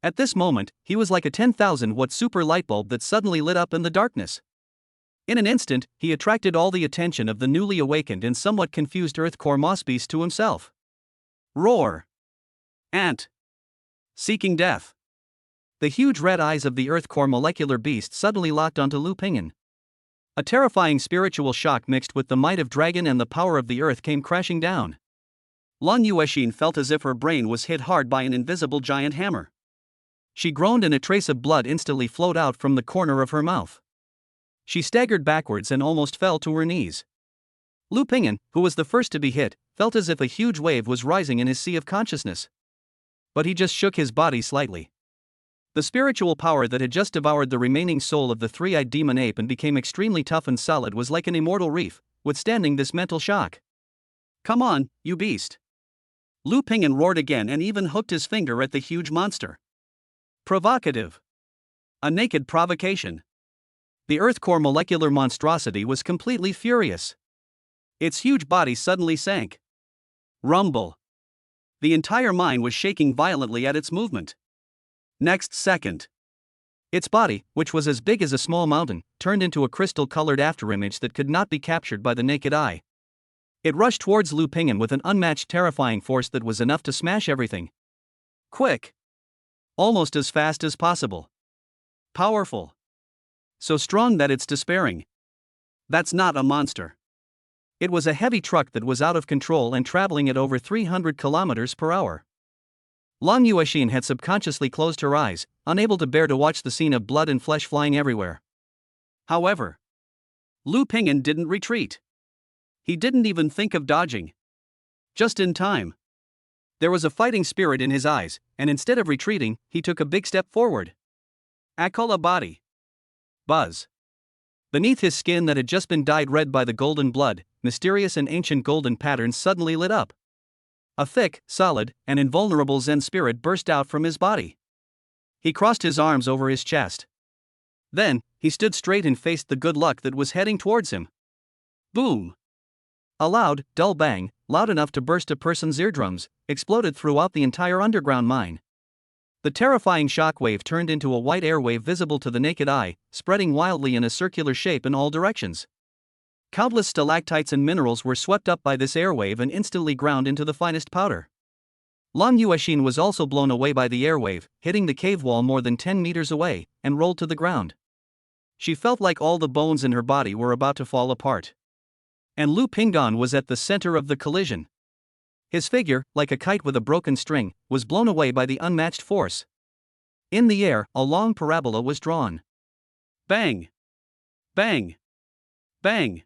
At this moment, he was like a 10,000-watt super light bulb that suddenly lit up in the darkness. In an instant, he attracted all the attention of the newly awakened and somewhat confused Earth core moss beast to himself. Roar! Ant! Seeking death! The huge red eyes of the Earth core molecular beast suddenly locked onto Lu Pingyan. A terrifying spiritual shock mixed with the might of dragon and the power of the earth came crashing down. Lan Yuexin felt as if her brain was hit hard by an invisible giant hammer. She groaned and a trace of blood instantly flowed out from the corner of her mouth. She staggered backwards and almost fell to her knees. Lu Pingyan, who was the first to be hit, felt as if a huge wave was rising in his sea of consciousness. But he just shook his body slightly. The spiritual power that had just devoured the remaining soul of the three-eyed demon ape and became extremely tough and solid was like an immortal reef, withstanding this mental shock. Come on, you beast! Lu Pingyan roared again and even hooked his finger at the huge monster. Provocative. A naked provocation. The Earth core molecular monstrosity was completely furious. Its huge body suddenly sank. Rumble. The entire mine was shaking violently at its movement. Next second, its body, which was as big as a small mountain, turned into a crystal-colored afterimage that could not be captured by the naked eye. It rushed towards Lu Pingyan with an unmatched terrifying force that was enough to smash everything. Quick. Almost as fast as possible. Powerful. So strong that it's despairing. That's not a monster. It was a heavy truck that was out of control and traveling at over 300 kilometers per hour. Lan Yuexin had subconsciously closed her eyes, unable to bear to watch the scene of blood and flesh flying everywhere. However, Lu Pingyan didn't retreat. He didn't even think of dodging. Just in time. There was a fighting spirit in his eyes, and instead of retreating, he took a big step forward. Akala body. Buzz. Beneath his skin that had just been dyed red by the golden blood, mysterious and ancient golden patterns suddenly lit up. A thick, solid, and invulnerable Zen spirit burst out from his body. He crossed his arms over his chest. Then, he stood straight and faced the good luck that was heading towards him. Boom! A loud, dull bang, loud enough to burst a person's eardrums, exploded throughout the entire underground mine. The terrifying shockwave turned into a white airwave visible to the naked eye, spreading wildly in a circular shape in all directions. Countless stalactites and minerals were swept up by this airwave and instantly ground into the finest powder. Lan Yuexin was also blown away by the airwave, hitting the cave wall more than 10 meters away, and rolled to the ground. She felt like all the bones in her body were about to fall apart. And Lu Pingan was at the center of the collision. His figure, like a kite with a broken string, was blown away by the unmatched force. In the air, a long parabola was drawn. Bang! Bang! Bang!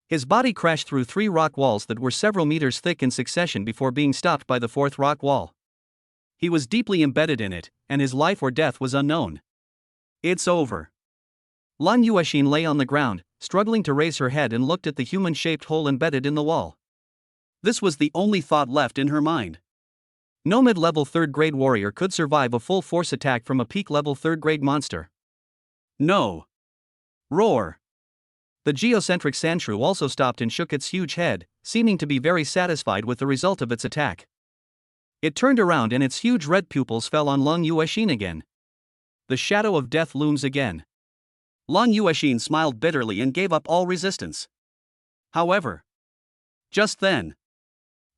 His body crashed through 3 rock walls that were several meters thick in succession before being stopped by the 4th rock wall. He was deeply embedded in it, and his life or death was unknown. It's over. Lan Yuexin lay on the ground, struggling to raise her head, and looked at the human-shaped hole embedded in the wall. This was the only thought left in her mind. No mid-level 3rd-grade warrior could survive a full-force attack from a peak-level 3rd-grade monster. No. Roar. The geocentric sandshrew also stopped and shook its huge head, seeming to be very satisfied with the result of its attack. It turned around and its huge red pupils fell on Lan Yuexin again. The shadow of death looms again. Lan Yuexin smiled bitterly and gave up all resistance. However, just then,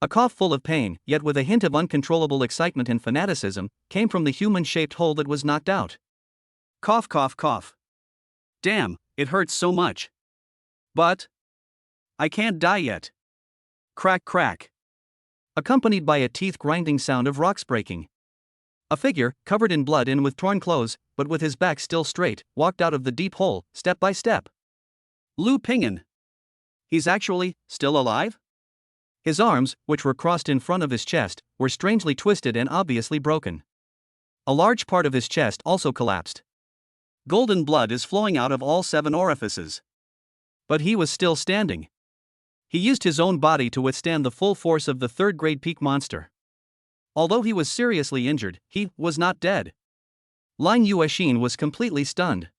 a cough full of pain, yet with a hint of uncontrollable excitement and fanaticism, came from the human-shaped hole that was knocked out. Cough, cough, cough. Damn, it hurts so much. But I can't die yet. Crack, crack. Accompanied by a teeth-grinding sound of rocks breaking. A figure, covered in blood and with torn clothes, but with his back still straight, walked out of the deep hole, step by step. Lu Pingan. He's actually still alive? His arms, which were crossed in front of his chest, were strangely twisted and obviously broken. A large part of his chest also collapsed. Golden blood is flowing out of all 7 orifices. But he was still standing. He used his own body to withstand the full force of the 3rd-grade peak monster. Although he was seriously injured, he was not dead. Lan Yuexin was completely stunned.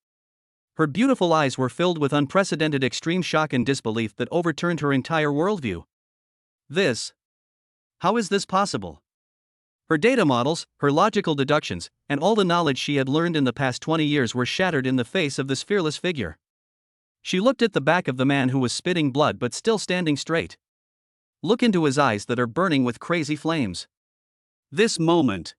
Her beautiful eyes were filled with unprecedented extreme shock and disbelief that overturned her entire worldview. How is this possible? Her data models, her logical deductions, and all the knowledge she had learned in the past 20 years were shattered in the face of this fearless figure. She looked at the back of the man who was spitting blood but still standing straight. Look into his eyes that are burning with crazy flames. This moment.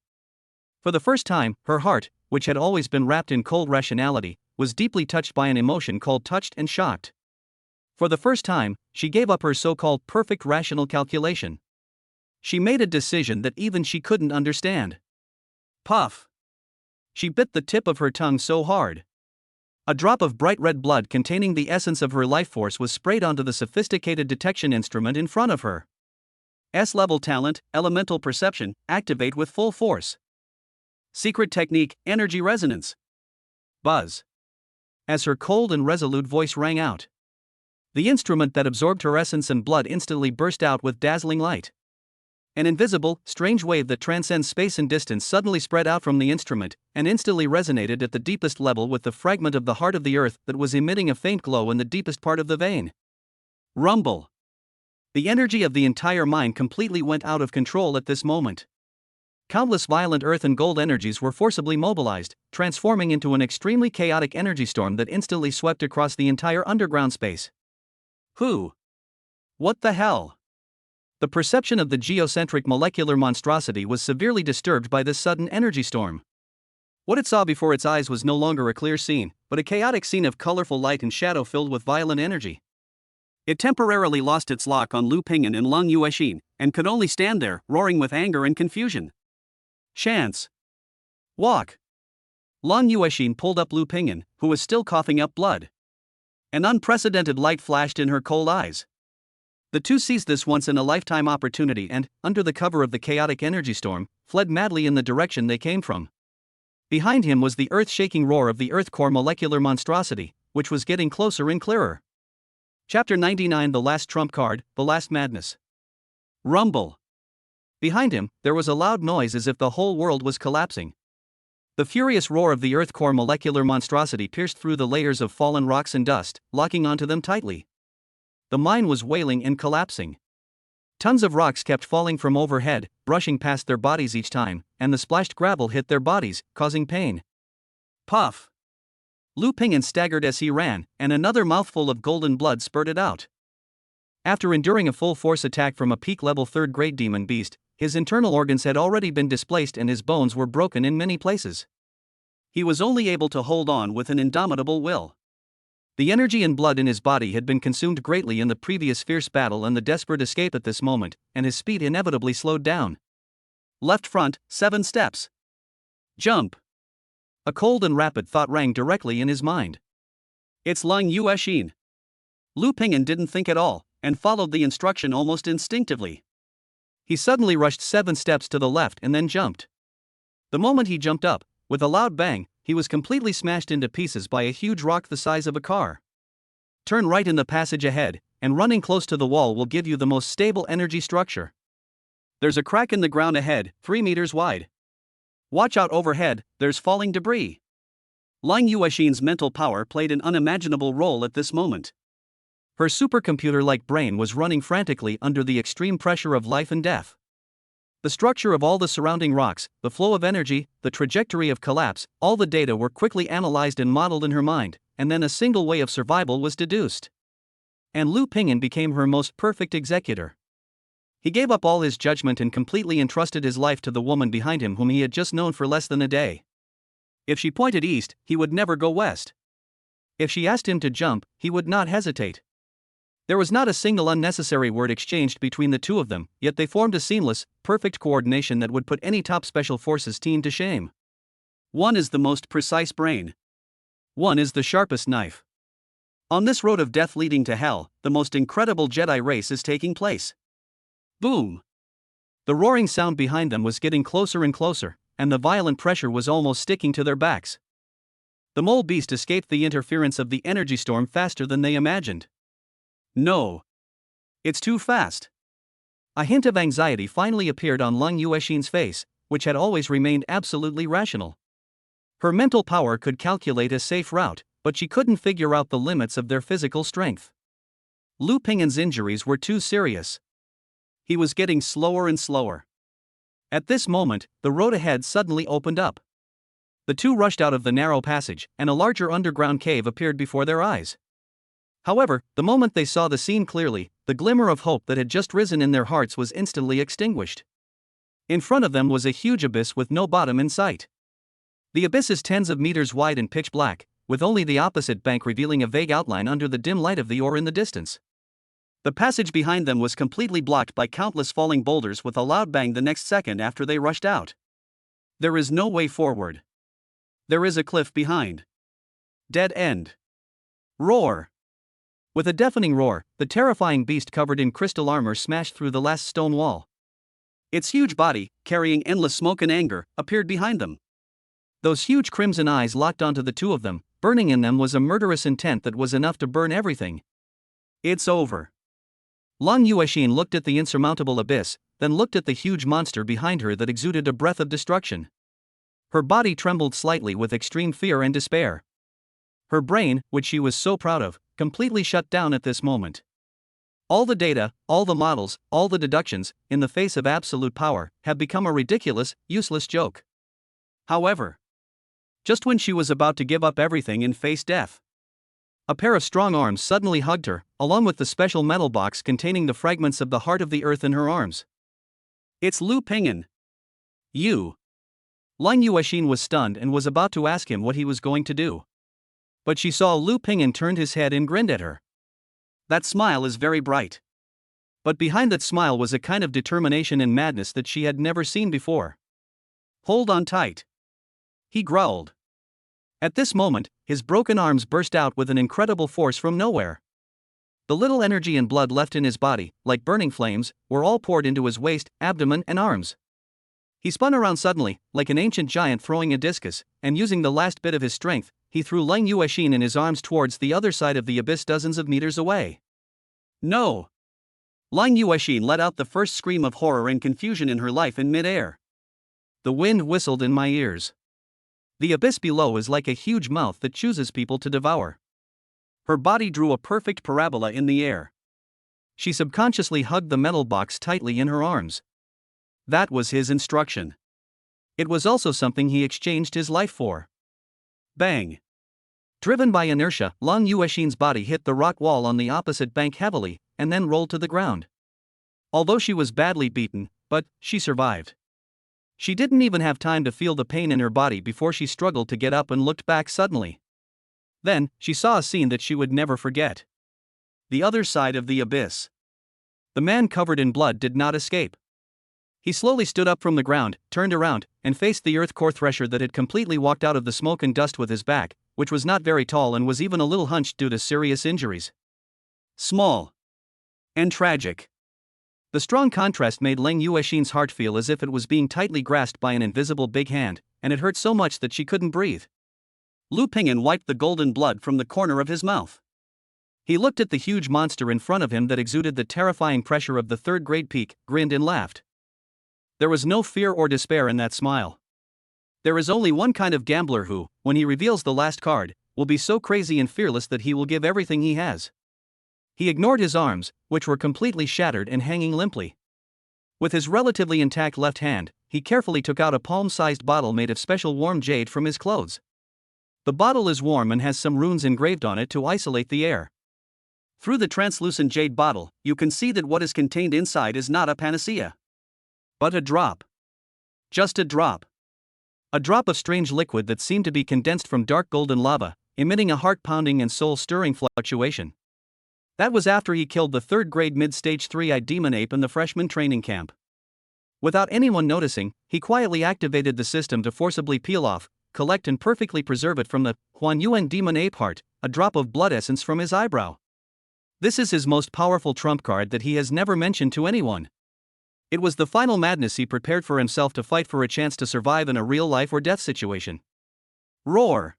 For the first time, her heart, which had always been wrapped in cold rationality, was deeply touched by an emotion called touched and shocked. For the first time, she gave up her so-called perfect rational calculation. She made a decision that even she couldn't understand. Puff. She bit the tip of her tongue so hard. A drop of bright red blood containing the essence of her life force was sprayed onto the sophisticated detection instrument in front of her. S-level talent, elemental perception, activate with full force. Secret technique, energy resonance. Buzz. As her cold and resolute voice rang out. The instrument that absorbed her essence and blood instantly burst out with dazzling light. An invisible, strange wave that transcends space and distance suddenly spread out from the instrument, and instantly resonated at the deepest level with the fragment of the heart of the earth that was emitting a faint glow in the deepest part of the vein. Rumble. The energy of the entire mine completely went out of control at this moment. Countless violent earth and gold energies were forcibly mobilized, transforming into an extremely chaotic energy storm that instantly swept across the entire underground space. Who? What the hell? The perception of the geocentric molecular monstrosity was severely disturbed by this sudden energy storm. What it saw before its eyes was no longer a clear scene, but a chaotic scene of colorful light and shadow filled with violent energy. It temporarily lost its lock on Lu Pingan and Lan Yuexin, and could only stand there, roaring with anger and confusion. Chance. Walk. Lan Yuexin pulled up Lu Pingan, who was still coughing up blood. An unprecedented light flashed in her cold eyes. The two seized this once-in-a-lifetime opportunity and, under the cover of the chaotic energy storm, fled madly in the direction they came from. Behind him was the earth-shaking roar of the Earth core molecular monstrosity, which was getting closer and clearer. Chapter 99 The Last Trump Card, The Last Madness. Rumble. Behind him, there was a loud noise as if the whole world was collapsing. The furious roar of the Earth core molecular monstrosity pierced through the layers of fallen rocks and dust, locking onto them tightly. The mine was wailing and collapsing. Tons of rocks kept falling from overhead, brushing past their bodies each time, and the splashed gravel hit their bodies, causing pain. Puff! Lu Ping'an staggered as he ran, and another mouthful of golden blood spurted out. After enduring a full-force attack from a peak-level third-grade demon beast, his internal organs had already been displaced and his bones were broken in many places. He was only able to hold on with an indomitable will. The energy and blood in his body had been consumed greatly in the previous fierce battle and the desperate escape at this moment, and his speed inevitably slowed down. Left front, 7 steps. Jump! A cold and rapid thought rang directly in his mind. It's Lung Yuexin. Lu Ping'an didn't think at all, and followed the instruction almost instinctively. He suddenly rushed 7 steps to the left and then jumped. The moment he jumped up, with a loud bang, he was completely smashed into pieces by a huge rock the size of a car. Turn right in the passage ahead, and running close to the wall will give you the most stable energy structure. There's a crack in the ground ahead, 3 meters wide. Watch out overhead, there's falling debris. Lung Yuexin's mental power played an unimaginable role at this moment. Her supercomputer-like brain was running frantically under the extreme pressure of life and death. The structure of all the surrounding rocks, the flow of energy, the trajectory of collapse, all the data were quickly analyzed and modeled in her mind, and then a single way of survival was deduced. And Lu Ping'an became her most perfect executor. He gave up all his judgment and completely entrusted his life to the woman behind him whom he had just known for less than a day. If she pointed east, he would never go west. If she asked him to jump, he would not hesitate. There was not a single unnecessary word exchanged between the two of them, yet they formed a seamless, perfect coordination that would put any top special forces team to shame. One is the most precise brain. One is the sharpest knife. On this road of death leading to hell, the most incredible Jedi race is taking place. Boom! The roaring sound behind them was getting closer and closer, and the violent pressure was almost sticking to their backs. The mole beast escaped the interference of the energy storm faster than they imagined. No. It's too fast. A hint of anxiety finally appeared on Lung Yuexin's face, which had always remained absolutely rational. Her mental power could calculate a safe route, but she couldn't figure out the limits of their physical strength. Lu Ping'an's injuries were too serious. He was getting slower and slower. At this moment, the road ahead suddenly opened up. The two rushed out of the narrow passage, and a larger underground cave appeared before their eyes. However, the moment they saw the scene clearly, the glimmer of hope that had just risen in their hearts was instantly extinguished. In front of them was a huge abyss with no bottom in sight. The abyss is tens of meters wide and pitch black, with only the opposite bank revealing a vague outline under the dim light of the ore in the distance. The passage behind them was completely blocked by countless falling boulders with a loud bang the next second after they rushed out. There is no way forward. There is a cliff behind. Dead end. Roar! With a deafening roar, the terrifying beast covered in crystal armor smashed through the last stone wall. Its huge body, carrying endless smoke and anger, appeared behind them. Those huge crimson eyes locked onto the two of them, burning in them was a murderous intent that was enough to burn everything. It's over. Lung Yuexin looked at the insurmountable abyss, then looked at the huge monster behind her that exuded a breath of destruction. Her body trembled slightly with extreme fear and despair. Her brain, which she was so proud of, completely shut down at this moment. All the data, all the models, all the deductions, in the face of absolute power, have become a ridiculous, useless joke. However, just when she was about to give up everything and face death, a pair of strong arms suddenly hugged her, along with the special metal box containing the fragments of the heart of the earth in her arms. It's Lu Ping'an. You. Lung Yuexin was stunned and was about to ask him what he was going to do. But she saw Lu Ping'an turned his head and grinned at her. That smile is very bright. But behind that smile was a kind of determination and madness that she had never seen before. Hold on tight. He growled. At this moment, his broken arms burst out with an incredible force from nowhere. The little energy and blood left in his body, like burning flames, were all poured into his waist, abdomen, and arms. He spun around suddenly, like an ancient giant throwing a discus, and using the last bit of his strength, he threw Lang Yuexin in his arms towards the other side of the abyss dozens of meters away. No! Lang Yuexin let out the first scream of horror and confusion in her life in mid-air. The wind whistled in my ears. The abyss below is like a huge mouth that chooses people to devour. Her body drew a perfect parabola in the air. She subconsciously hugged the metal box tightly in her arms. That was his instruction. It was also something he exchanged his life for. Bang! Driven by inertia, Lang Yuexin's body hit the rock wall on the opposite bank heavily, and then rolled to the ground. Although she was badly beaten, but she survived. She didn't even have time to feel the pain in her body before she struggled to get up and looked back suddenly. Then, she saw a scene that she would never forget. The other side of the abyss. The man covered in blood did not escape. He slowly stood up from the ground, turned around, and faced the earth core thresher that had completely walked out of the smoke and dust with his back, which was not very tall and was even a little hunched due to serious injuries. Small. And tragic. The strong contrast made Lang Yuexin's heart feel as if it was being tightly grasped by an invisible big hand, and it hurt so much that she couldn't breathe. Lu Pingyan wiped the golden blood from the corner of his mouth. He looked at the huge monster in front of him that exuded the terrifying pressure of the third-grade peak, grinned and laughed. There was no fear or despair in that smile. There is only one kind of gambler who, when he reveals the last card, will be so crazy and fearless that he will give everything he has. He ignored his arms, which were completely shattered and hanging limply. With his relatively intact left hand, he carefully took out a palm-sized bottle made of special warm jade from his clothes. The bottle is warm and has some runes engraved on it to isolate the air. Through the translucent jade bottle, you can see that what is contained inside is not a panacea, but a drop. Just a drop. A drop of strange liquid that seemed to be condensed from dark golden lava, emitting a heart-pounding and soul-stirring fluctuation. That was after he killed the third-grade mid-stage 3-eyed demon ape in the freshman training camp. Without anyone noticing, he quietly activated the system to forcibly peel off, collect and perfectly preserve it from the Huanyuan demon ape heart, a drop of blood essence from his eyebrow. This is his most powerful trump card that he has never mentioned to anyone. It was the final madness he prepared for himself to fight for a chance to survive in a real life or death situation. Roar!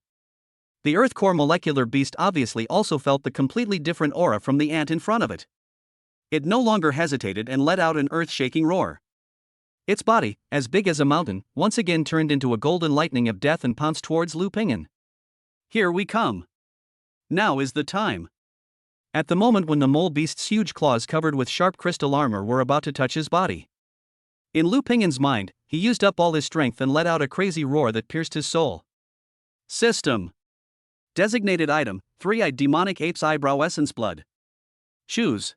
The Earth core molecular beast obviously also felt the completely different aura from the ant in front of it. It no longer hesitated and let out an earth-shaking roar. Its body, as big as a mountain, once again turned into a golden lightning of death and pounced towards Lu Pingyan. Here we come. Now is the time. At the moment when the mole beast's huge claws covered with sharp crystal armor were about to touch his body. In Lu Pingyan's mind, he used up all his strength and let out a crazy roar that pierced his soul. System. Designated item, 3-eyed demonic ape's eyebrow essence blood. Choose.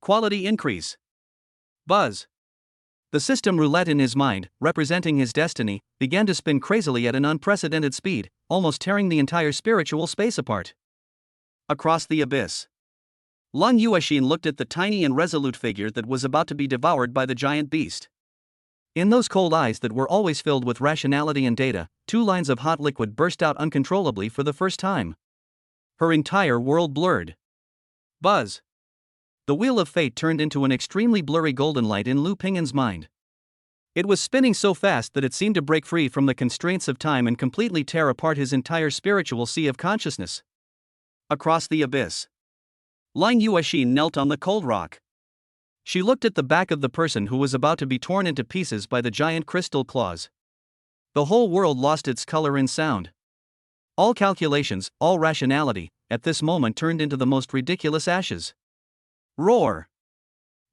Quality increase. Buzz. The system roulette in his mind, representing his destiny, began to spin crazily at an unprecedented speed, almost tearing the entire spiritual space apart. Across the abyss. Lang Yuexin looked at the tiny and resolute figure that was about to be devoured by the giant beast. In those cold eyes that were always filled with rationality and data, 2 lines of hot liquid burst out uncontrollably for the first time. Her entire world blurred. Buzz. The wheel of fate turned into an extremely blurry golden light in Lu Pingyan's mind. It was spinning so fast that it seemed to break free from the constraints of time and completely tear apart his entire spiritual sea of consciousness. Across the abyss. Lang Yuexin knelt on the cold rock. She looked at the back of the person who was about to be torn into pieces by the giant crystal claws. The whole world lost its color and sound. All calculations, all rationality, at this moment turned into the most ridiculous ashes. Roar!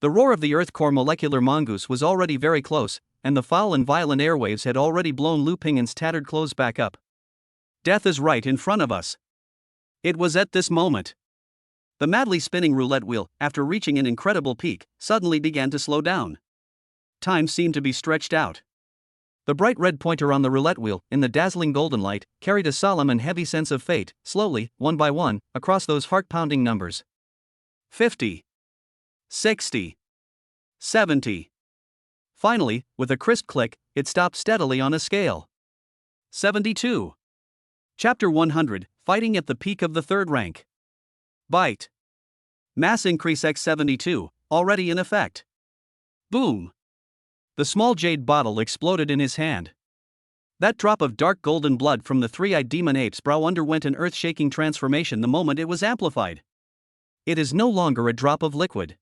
The roar of the Earth core molecular mongoose was already very close, and the foul and violent airwaves had already blown Lu Pingyan's tattered clothes back up. Death is right in front of us. It was at this moment. The madly spinning roulette wheel, after reaching an incredible peak, suddenly began to slow down. Time seemed to be stretched out. The bright red pointer on the roulette wheel, in the dazzling golden light, carried a solemn and heavy sense of fate, slowly, one by one, across those heart-pounding numbers. 50. 60. 70. Finally, with a crisp click, it stopped steadily on a scale. 72. Chapter 100, Fighting at the Peak of the Third Rank. Bite. Mass increase x72, already in effect. Boom. The small jade bottle exploded in his hand. That drop of dark golden blood from the three-eyed demon ape's brow underwent an earth-shaking transformation the moment it was amplified. It is no longer a drop of liquid.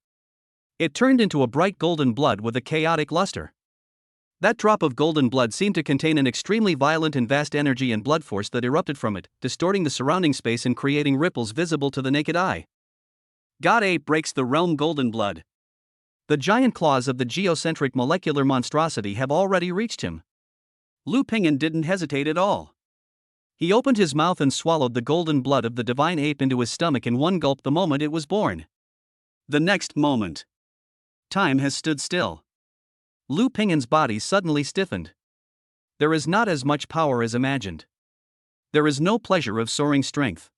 It turned into a bright golden blood with a chaotic luster. That drop of golden blood seemed to contain an extremely violent and vast energy and blood force that erupted from it, distorting the surrounding space and creating ripples visible to the naked eye. God Ape breaks the realm golden blood. The giant claws of the geocentric molecular monstrosity have already reached him. Lu Pingyan didn't hesitate at all. He opened his mouth and swallowed the golden blood of the divine ape into his stomach in one gulp the moment it was born. The next moment, time has stood still. Lu Pingyan's body suddenly stiffened. There is not as much power as imagined. There is no pleasure of soaring strength.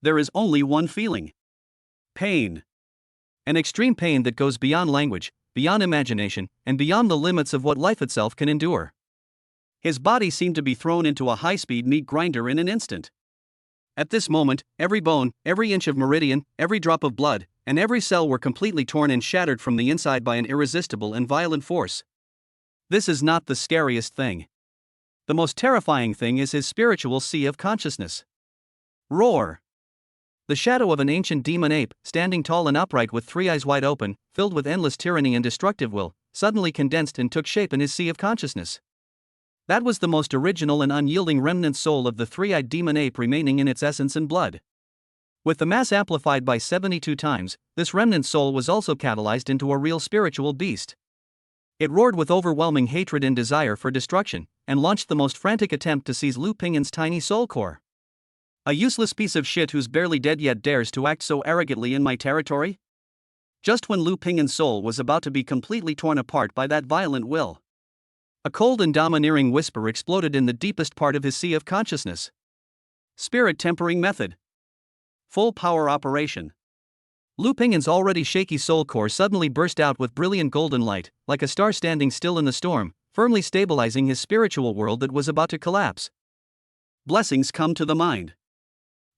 There is only one feeling: pain. An extreme pain that goes beyond language, beyond imagination, and beyond the limits of what life itself can endure. His body seemed to be thrown into a high-speed meat grinder in an instant. At this moment, every bone, every inch of meridian, every drop of blood, and every cell were completely torn and shattered from the inside by an irresistible and violent force. This is not the scariest thing. The most terrifying thing is his spiritual sea of consciousness. Roar! The shadow of an ancient demon ape, standing tall and upright with three eyes wide open, filled with endless tyranny and destructive will, suddenly condensed and took shape in his sea of consciousness. That was the most original and unyielding remnant soul of the three-eyed demon ape remaining in its essence and blood. With the mass amplified by 72 times, this remnant soul was also catalyzed into a real spiritual beast. It roared with overwhelming hatred and desire for destruction, and launched the most frantic attempt to seize Lu Pingyan's tiny soul core. A useless piece of shit who's barely dead yet dares to act so arrogantly in my territory? Just when Lu Pingyan's soul was about to be completely torn apart by that violent will, a cold and domineering whisper exploded in the deepest part of his sea of consciousness. Spirit tempering method. Full power operation. Lu Pingyan's already shaky soul core suddenly burst out with brilliant golden light, like a star standing still in the storm, firmly stabilizing his spiritual world that was about to collapse. Blessings come to the mind.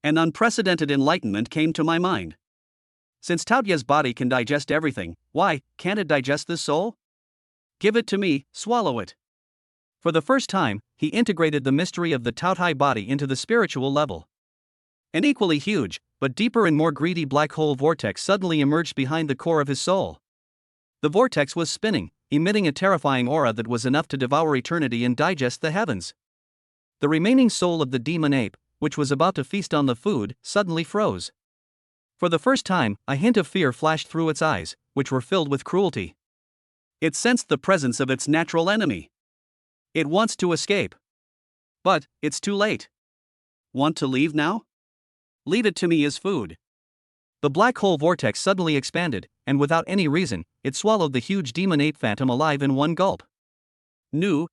An unprecedented enlightenment came to my mind. Since Taotia's body can digest everything, why can't it digest this soul? Give it to me, swallow it. For the first time, he integrated the mystery of the Taotai body into the spiritual level. An equally huge, but deeper and more greedy black hole vortex suddenly emerged behind the core of his soul. The vortex was spinning, emitting a terrifying aura that was enough to devour eternity and digest the heavens. The remaining soul of the demon ape, which was about to feast on the food, suddenly froze. For the first time, a hint of fear flashed through its eyes, which were filled with cruelty. It sensed the presence of its natural enemy. It wants to escape. But it's too late. Want to leave now? Leave it to me as food. The black hole vortex suddenly expanded, and without any reason, it swallowed the huge demon ape phantom alive in one gulp. Nu.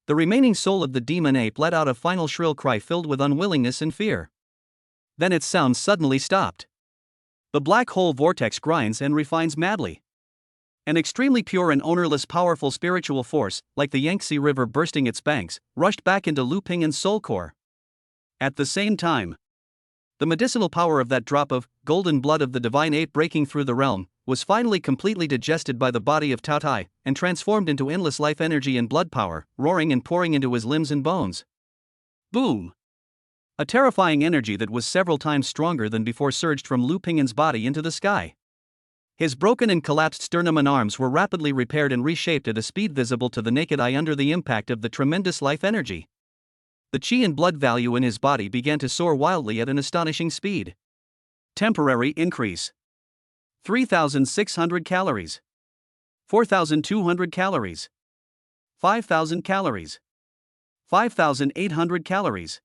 The remaining soul of the demon ape let out a final shrill cry filled with unwillingness and fear. Then its sound suddenly stopped. The black hole vortex grinds and refines madly. An extremely pure and ownerless powerful spiritual force, like the Yangtze River bursting its banks, rushed back into Lu Pingyan's soul core. At the same time, the medicinal power of that drop of golden blood of the divine ape breaking through the realm was finally completely digested by the body of Taotai and transformed into endless life energy and blood power, roaring and pouring into his limbs and bones. Boom! A terrifying energy that was several times stronger than before surged from Lu Pingyan's body into the sky. His broken and collapsed sternum and arms were rapidly repaired and reshaped at a speed visible to the naked eye under the impact of the tremendous life energy. The qi and blood value in his body began to soar wildly at an astonishing speed. Temporary increase. 3,600 calories. 4,200 calories. 5,000 calories. 5,800 calories.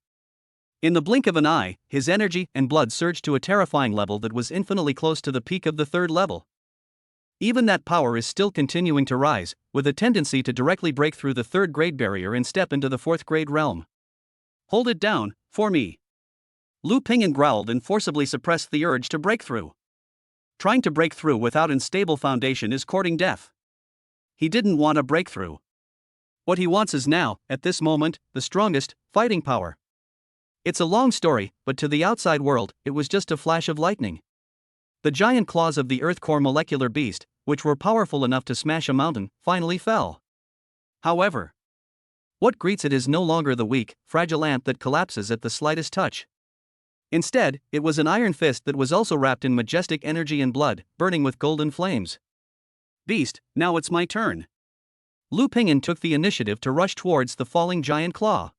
In the blink of an eye, his energy and blood surged to a terrifying level that was infinitely close to the peak of the third level. Even that power is still continuing to rise, with a tendency to directly break through the third grade barrier and step into the fourth grade realm. Hold it down, for me. Lu Pingyan growled and forcibly suppressed the urge to break through. Trying to break through without a stable foundation is courting death. He didn't want a breakthrough. What he wants is now, at this moment, the strongest fighting power. It's a long story, but to the outside world, it was just a flash of lightning. The giant claws of the Earth core molecular beast, which were powerful enough to smash a mountain, finally fell. However, what greets it is no longer the weak, fragile ant that collapses at the slightest touch. Instead, it was an iron fist that was also wrapped in majestic energy and blood, burning with golden flames. Beast, now it's my turn. Lu Ping'an took the initiative to rush towards the falling giant claw.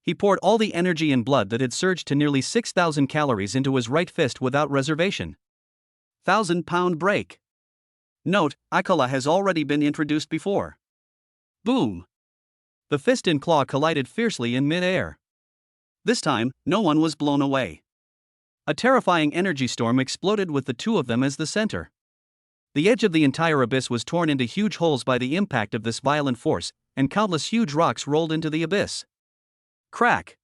He poured all the energy and blood that had surged to nearly 6,000 calories into his right fist without reservation. 1,000-pound break. Note, Akala has already been introduced before. Boom! The fist and claw collided fiercely in mid-air. This time, no one was blown away. A terrifying energy storm exploded with the two of them as the center. The edge of the entire abyss was torn into huge holes by the impact of this violent force, and countless huge rocks rolled into the abyss. Crack!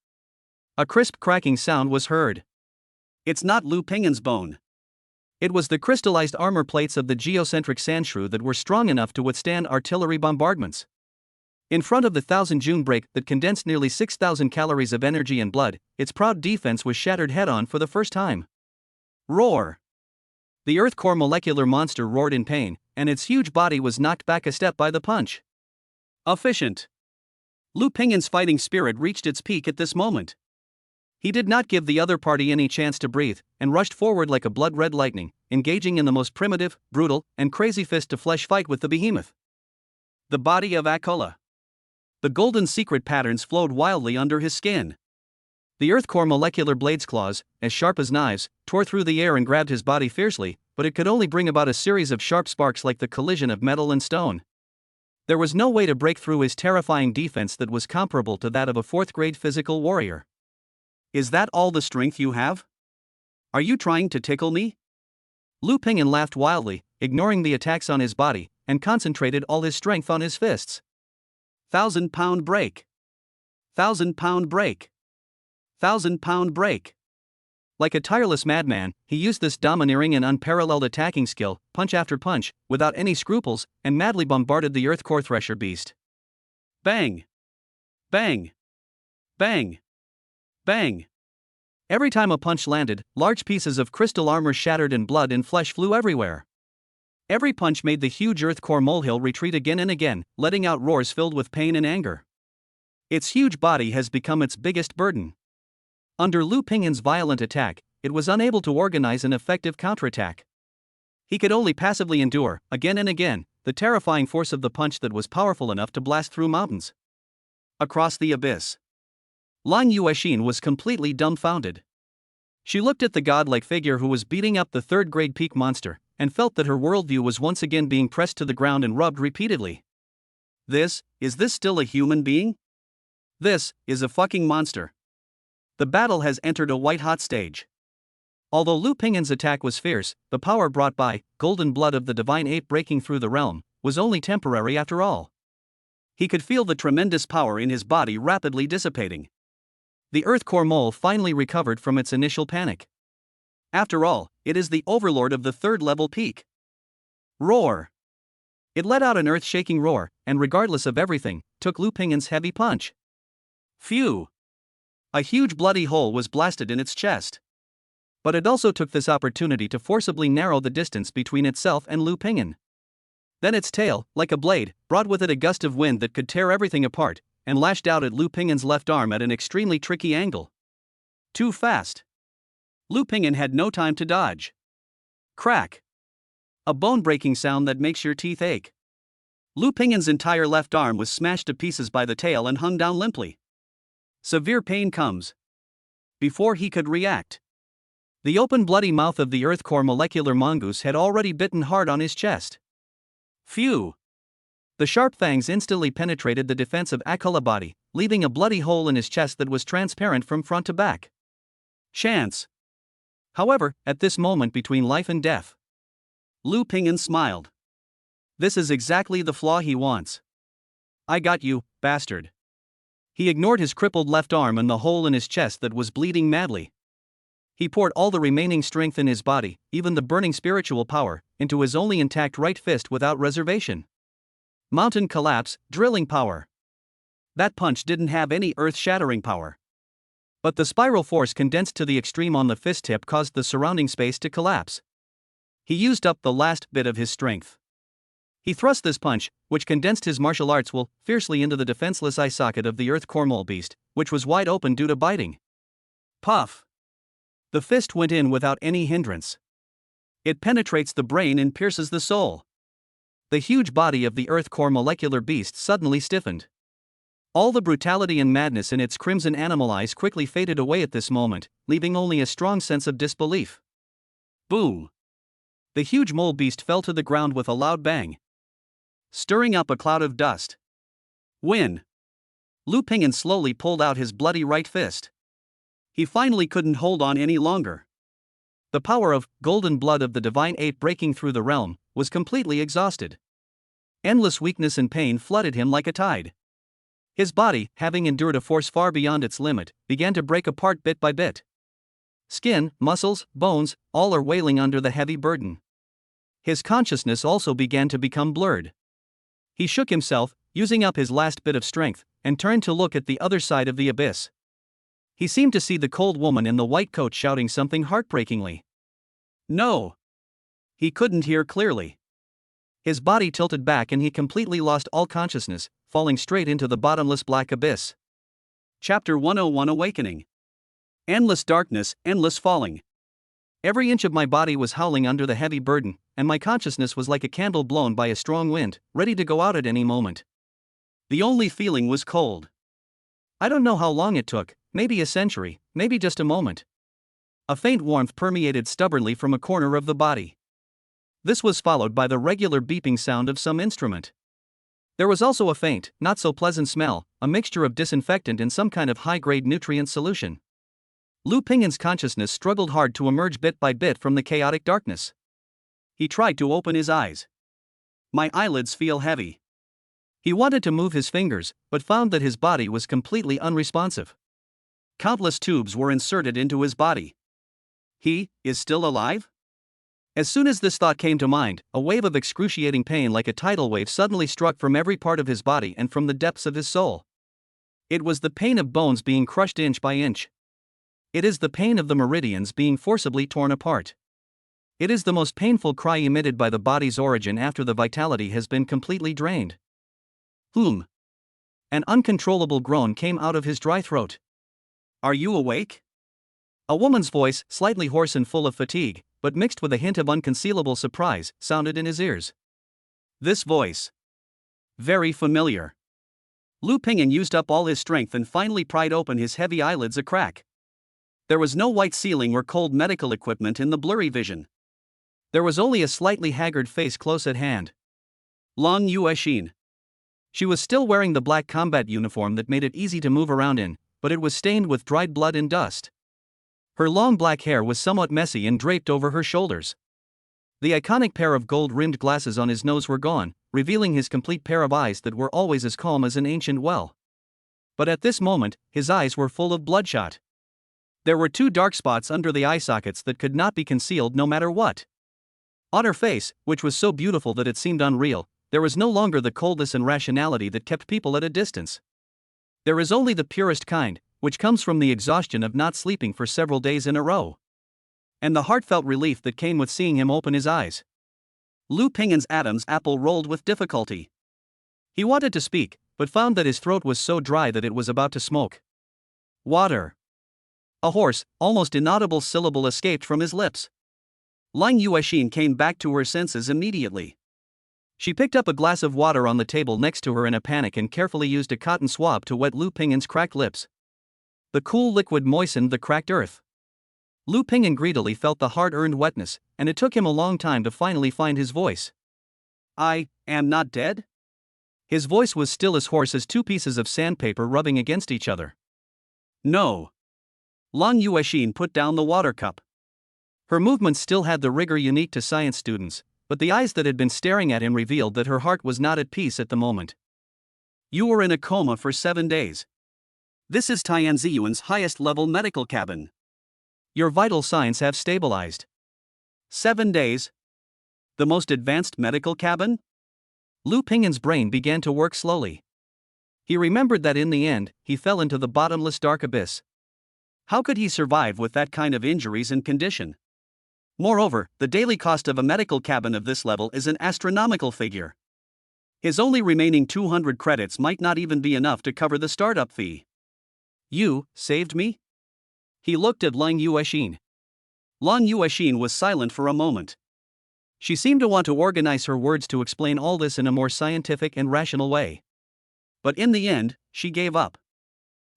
A crisp cracking sound was heard. It's not Lu Ping'an's bone. It was the crystallized armor plates of the geocentric sandshrew that were strong enough to withstand artillery bombardments. In front of the 1,000 June break that condensed nearly 6,000 calories of energy and blood, its proud defense was shattered head-on for the first time. Roar! The Earth core molecular monster roared in pain, and its huge body was knocked back a step by the punch. Efficient! Lu Ping'an's fighting spirit reached its peak at this moment. He did not give the other party any chance to breathe, and rushed forward like a blood-red lightning, engaging in the most primitive, brutal, and crazy fist-to-flesh fight with the behemoth. The body of Akala. The golden secret patterns flowed wildly under his skin. The Earth core molecular blade's claws, as sharp as knives, tore through the air and grabbed his body fiercely, but it could only bring about a series of sharp sparks like the collision of metal and stone. There was no way to break through his terrifying defense that was comparable to that of a fourth-grade physical warrior. Is that all the strength you have? Are you trying to tickle me? Lu Ping'an laughed wildly, ignoring the attacks on his body, and concentrated all his strength on his fists. 1,000-pound break. 1,000-pound break. 1,000-pound break. Like a tireless madman, he used this domineering and unparalleled attacking skill, punch after punch, without any scruples, and madly bombarded the Earth core thresher beast. Bang! Bang! Bang! Bang! Every time a punch landed, large pieces of crystal armor shattered and blood and flesh flew everywhere. Every punch made the huge Earth core molehill retreat again and again, letting out roars filled with pain and anger. Its huge body has become its biggest burden. Under Lu Ping'an's violent attack, it was unable to organize an effective counterattack. He could only passively endure, again and again, the terrifying force of the punch that was powerful enough to blast through mountains. Across the abyss. Lang Yuexin was completely dumbfounded. She looked at the godlike figure who was beating up the third-grade peak monster, and felt that her worldview was once again being pressed to the ground and rubbed repeatedly. Is this still a human being? This is a fucking monster. The battle has entered a white-hot stage. Although Lu Ping'an's attack was fierce, the power brought by golden blood of the divine ape breaking through the realm was only temporary after all. He could feel the tremendous power in his body rapidly dissipating. The Earth core mole finally recovered from its initial panic. After all, it is the overlord of the third-level peak. Roar! It let out an earth-shaking roar, and regardless of everything, took Lu Ping'an's heavy punch. Phew! A huge bloody hole was blasted in its chest. But it also took this opportunity to forcibly narrow the distance between itself and Lu Ping'an. Then its tail, like a blade, brought with it a gust of wind that could tear everything apart, and lashed out at Lu Ping'an's left arm at an extremely tricky angle. Too fast. Lu Ping'an had no time to dodge. Crack! A bone-breaking sound that makes your teeth ache. Lu Ping'an's entire left arm was smashed to pieces by the tail and hung down limply. Severe pain comes. Before he could react, the open bloody mouth of the Earth core molecular mongoose had already bitten hard on his chest. Phew! The sharp fangs instantly penetrated the defense of Akala's body, leaving a bloody hole in his chest that was transparent from front to back. Chance! However, at this moment between life and death, Lu Ping'an smiled. This is exactly the flaw he wants. I got you, bastard. He ignored his crippled left arm and the hole in his chest that was bleeding madly. He poured all the remaining strength in his body, even the burning spiritual power, into his only intact right fist without reservation. Mountain collapse, drilling power. That punch didn't have any earth-shattering power. But the spiral force condensed to the extreme on the fist tip caused the surrounding space to collapse. He used up the last bit of his strength. He thrust this punch, which condensed his martial arts will, fiercely into the defenseless eye socket of the earth core mole beast, which was wide open due to biting. Puff! The fist went in without any hindrance. It penetrates the brain and pierces the soul. The huge body of the earth core molecular beast suddenly stiffened. All the brutality and madness in its crimson animal eyes quickly faded away at this moment, leaving only a strong sense of disbelief. Boom! The huge mole beast fell to the ground with a loud bang, stirring up a cloud of dust. Win! Lu Pingyan slowly pulled out his bloody right fist. He finally couldn't hold on any longer. The power of golden blood of the divine ape breaking through the realm was completely exhausted. Endless weakness and pain flooded him like a tide. His body, having endured a force far beyond its limit, began to break apart bit by bit. Skin, muscles, bones, all are wailing under the heavy burden. His consciousness also began to become blurred. He shook himself, using up his last bit of strength, and turned to look at the other side of the abyss. He seemed to see the cold woman in the white coat shouting something heartbreakingly. No! He couldn't hear clearly. His body tilted back and he completely lost all consciousness, falling straight into the bottomless black abyss. Chapter 101 Awakening. Endless darkness, endless falling. Every inch of my body was howling under the heavy burden, and my consciousness was like a candle blown by a strong wind, ready to go out at any moment. The only feeling was cold. I don't know how long it took, maybe a century, maybe just a moment. A faint warmth permeated stubbornly from a corner of the body. This was followed by the regular beeping sound of some instrument. There was also a faint, not so pleasant smell, a mixture of disinfectant and some kind of high-grade nutrient solution. Lu Pingyan's consciousness struggled hard to emerge bit by bit from the chaotic darkness. He tried to open his eyes. My eyelids feel heavy. He wanted to move his fingers, but found that his body was completely unresponsive. Countless tubes were inserted into his body. He is still alive? As soon as this thought came to mind, a wave of excruciating pain like a tidal wave suddenly struck from every part of his body and from the depths of his soul. It was the pain of bones being crushed inch by inch. It is the pain of the meridians being forcibly torn apart. It is the most painful cry emitted by the body's origin after the vitality has been completely drained. An uncontrollable groan came out of his dry throat. Are you awake? A woman's voice, slightly hoarse and full of fatigue, but mixed with a hint of unconcealable surprise, sounded in his ears. This voice. Very familiar. Lu Pingyan used up all his strength and finally pried open his heavy eyelids a crack. There was no white ceiling or cold medical equipment in the blurry vision. There was only a slightly haggard face close at hand. Long Yuexin. She was still wearing the black combat uniform that made it easy to move around in, but it was stained with dried blood and dust. Her long black hair was somewhat messy and draped over her shoulders. The iconic pair of gold-rimmed glasses on his nose were gone, revealing his complete pair of eyes that were always as calm as an ancient well. But at this moment, his eyes were full of bloodshot. There were 2 dark spots under the eye sockets that could not be concealed no matter what. On her face, which was so beautiful that it seemed unreal, there was no longer the coldness and rationality that kept people at a distance. There is only the purest kind, which comes from the exhaustion of not sleeping for several days in a row. And the heartfelt relief that came with seeing him open his eyes. Lu Pingyan's Adam's apple rolled with difficulty. He wanted to speak, but found that his throat was so dry that it was about to smoke. Water. A hoarse, almost inaudible syllable escaped from his lips. Lang Yuexin came back to her senses immediately. She picked up a glass of water on the table next to her in a panic and carefully used a cotton swab to wet Lu Pingyan's cracked lips. The cool liquid moistened the cracked earth. Lu Pingyan greedily felt the hard-earned wetness, and it took him a long time to finally find his voice. I am not dead? His voice was still as hoarse as 2 pieces of sandpaper rubbing against each other. No. Lang Yuexin put down the water cup. Her movements still had the rigor unique to science students, but the eyes that had been staring at him revealed that her heart was not at peace at the moment. You were in a coma for 7 days. This is Tianziyuan's highest-level medical cabin. Your vital signs have stabilized. 7 days? The most advanced medical cabin? Lu Pingyan's brain began to work slowly. He remembered that in the end, he fell into the bottomless dark abyss. How could he survive with that kind of injuries and condition? Moreover, the daily cost of a medical cabin of this level is an astronomical figure. His only remaining 200 credits might not even be enough to cover the startup fee. You saved me? He looked at Lang Yuexin. Lang Yuexin was silent for a moment. She seemed to want to organize her words to explain all this in a more scientific and rational way. But in the end, she gave up.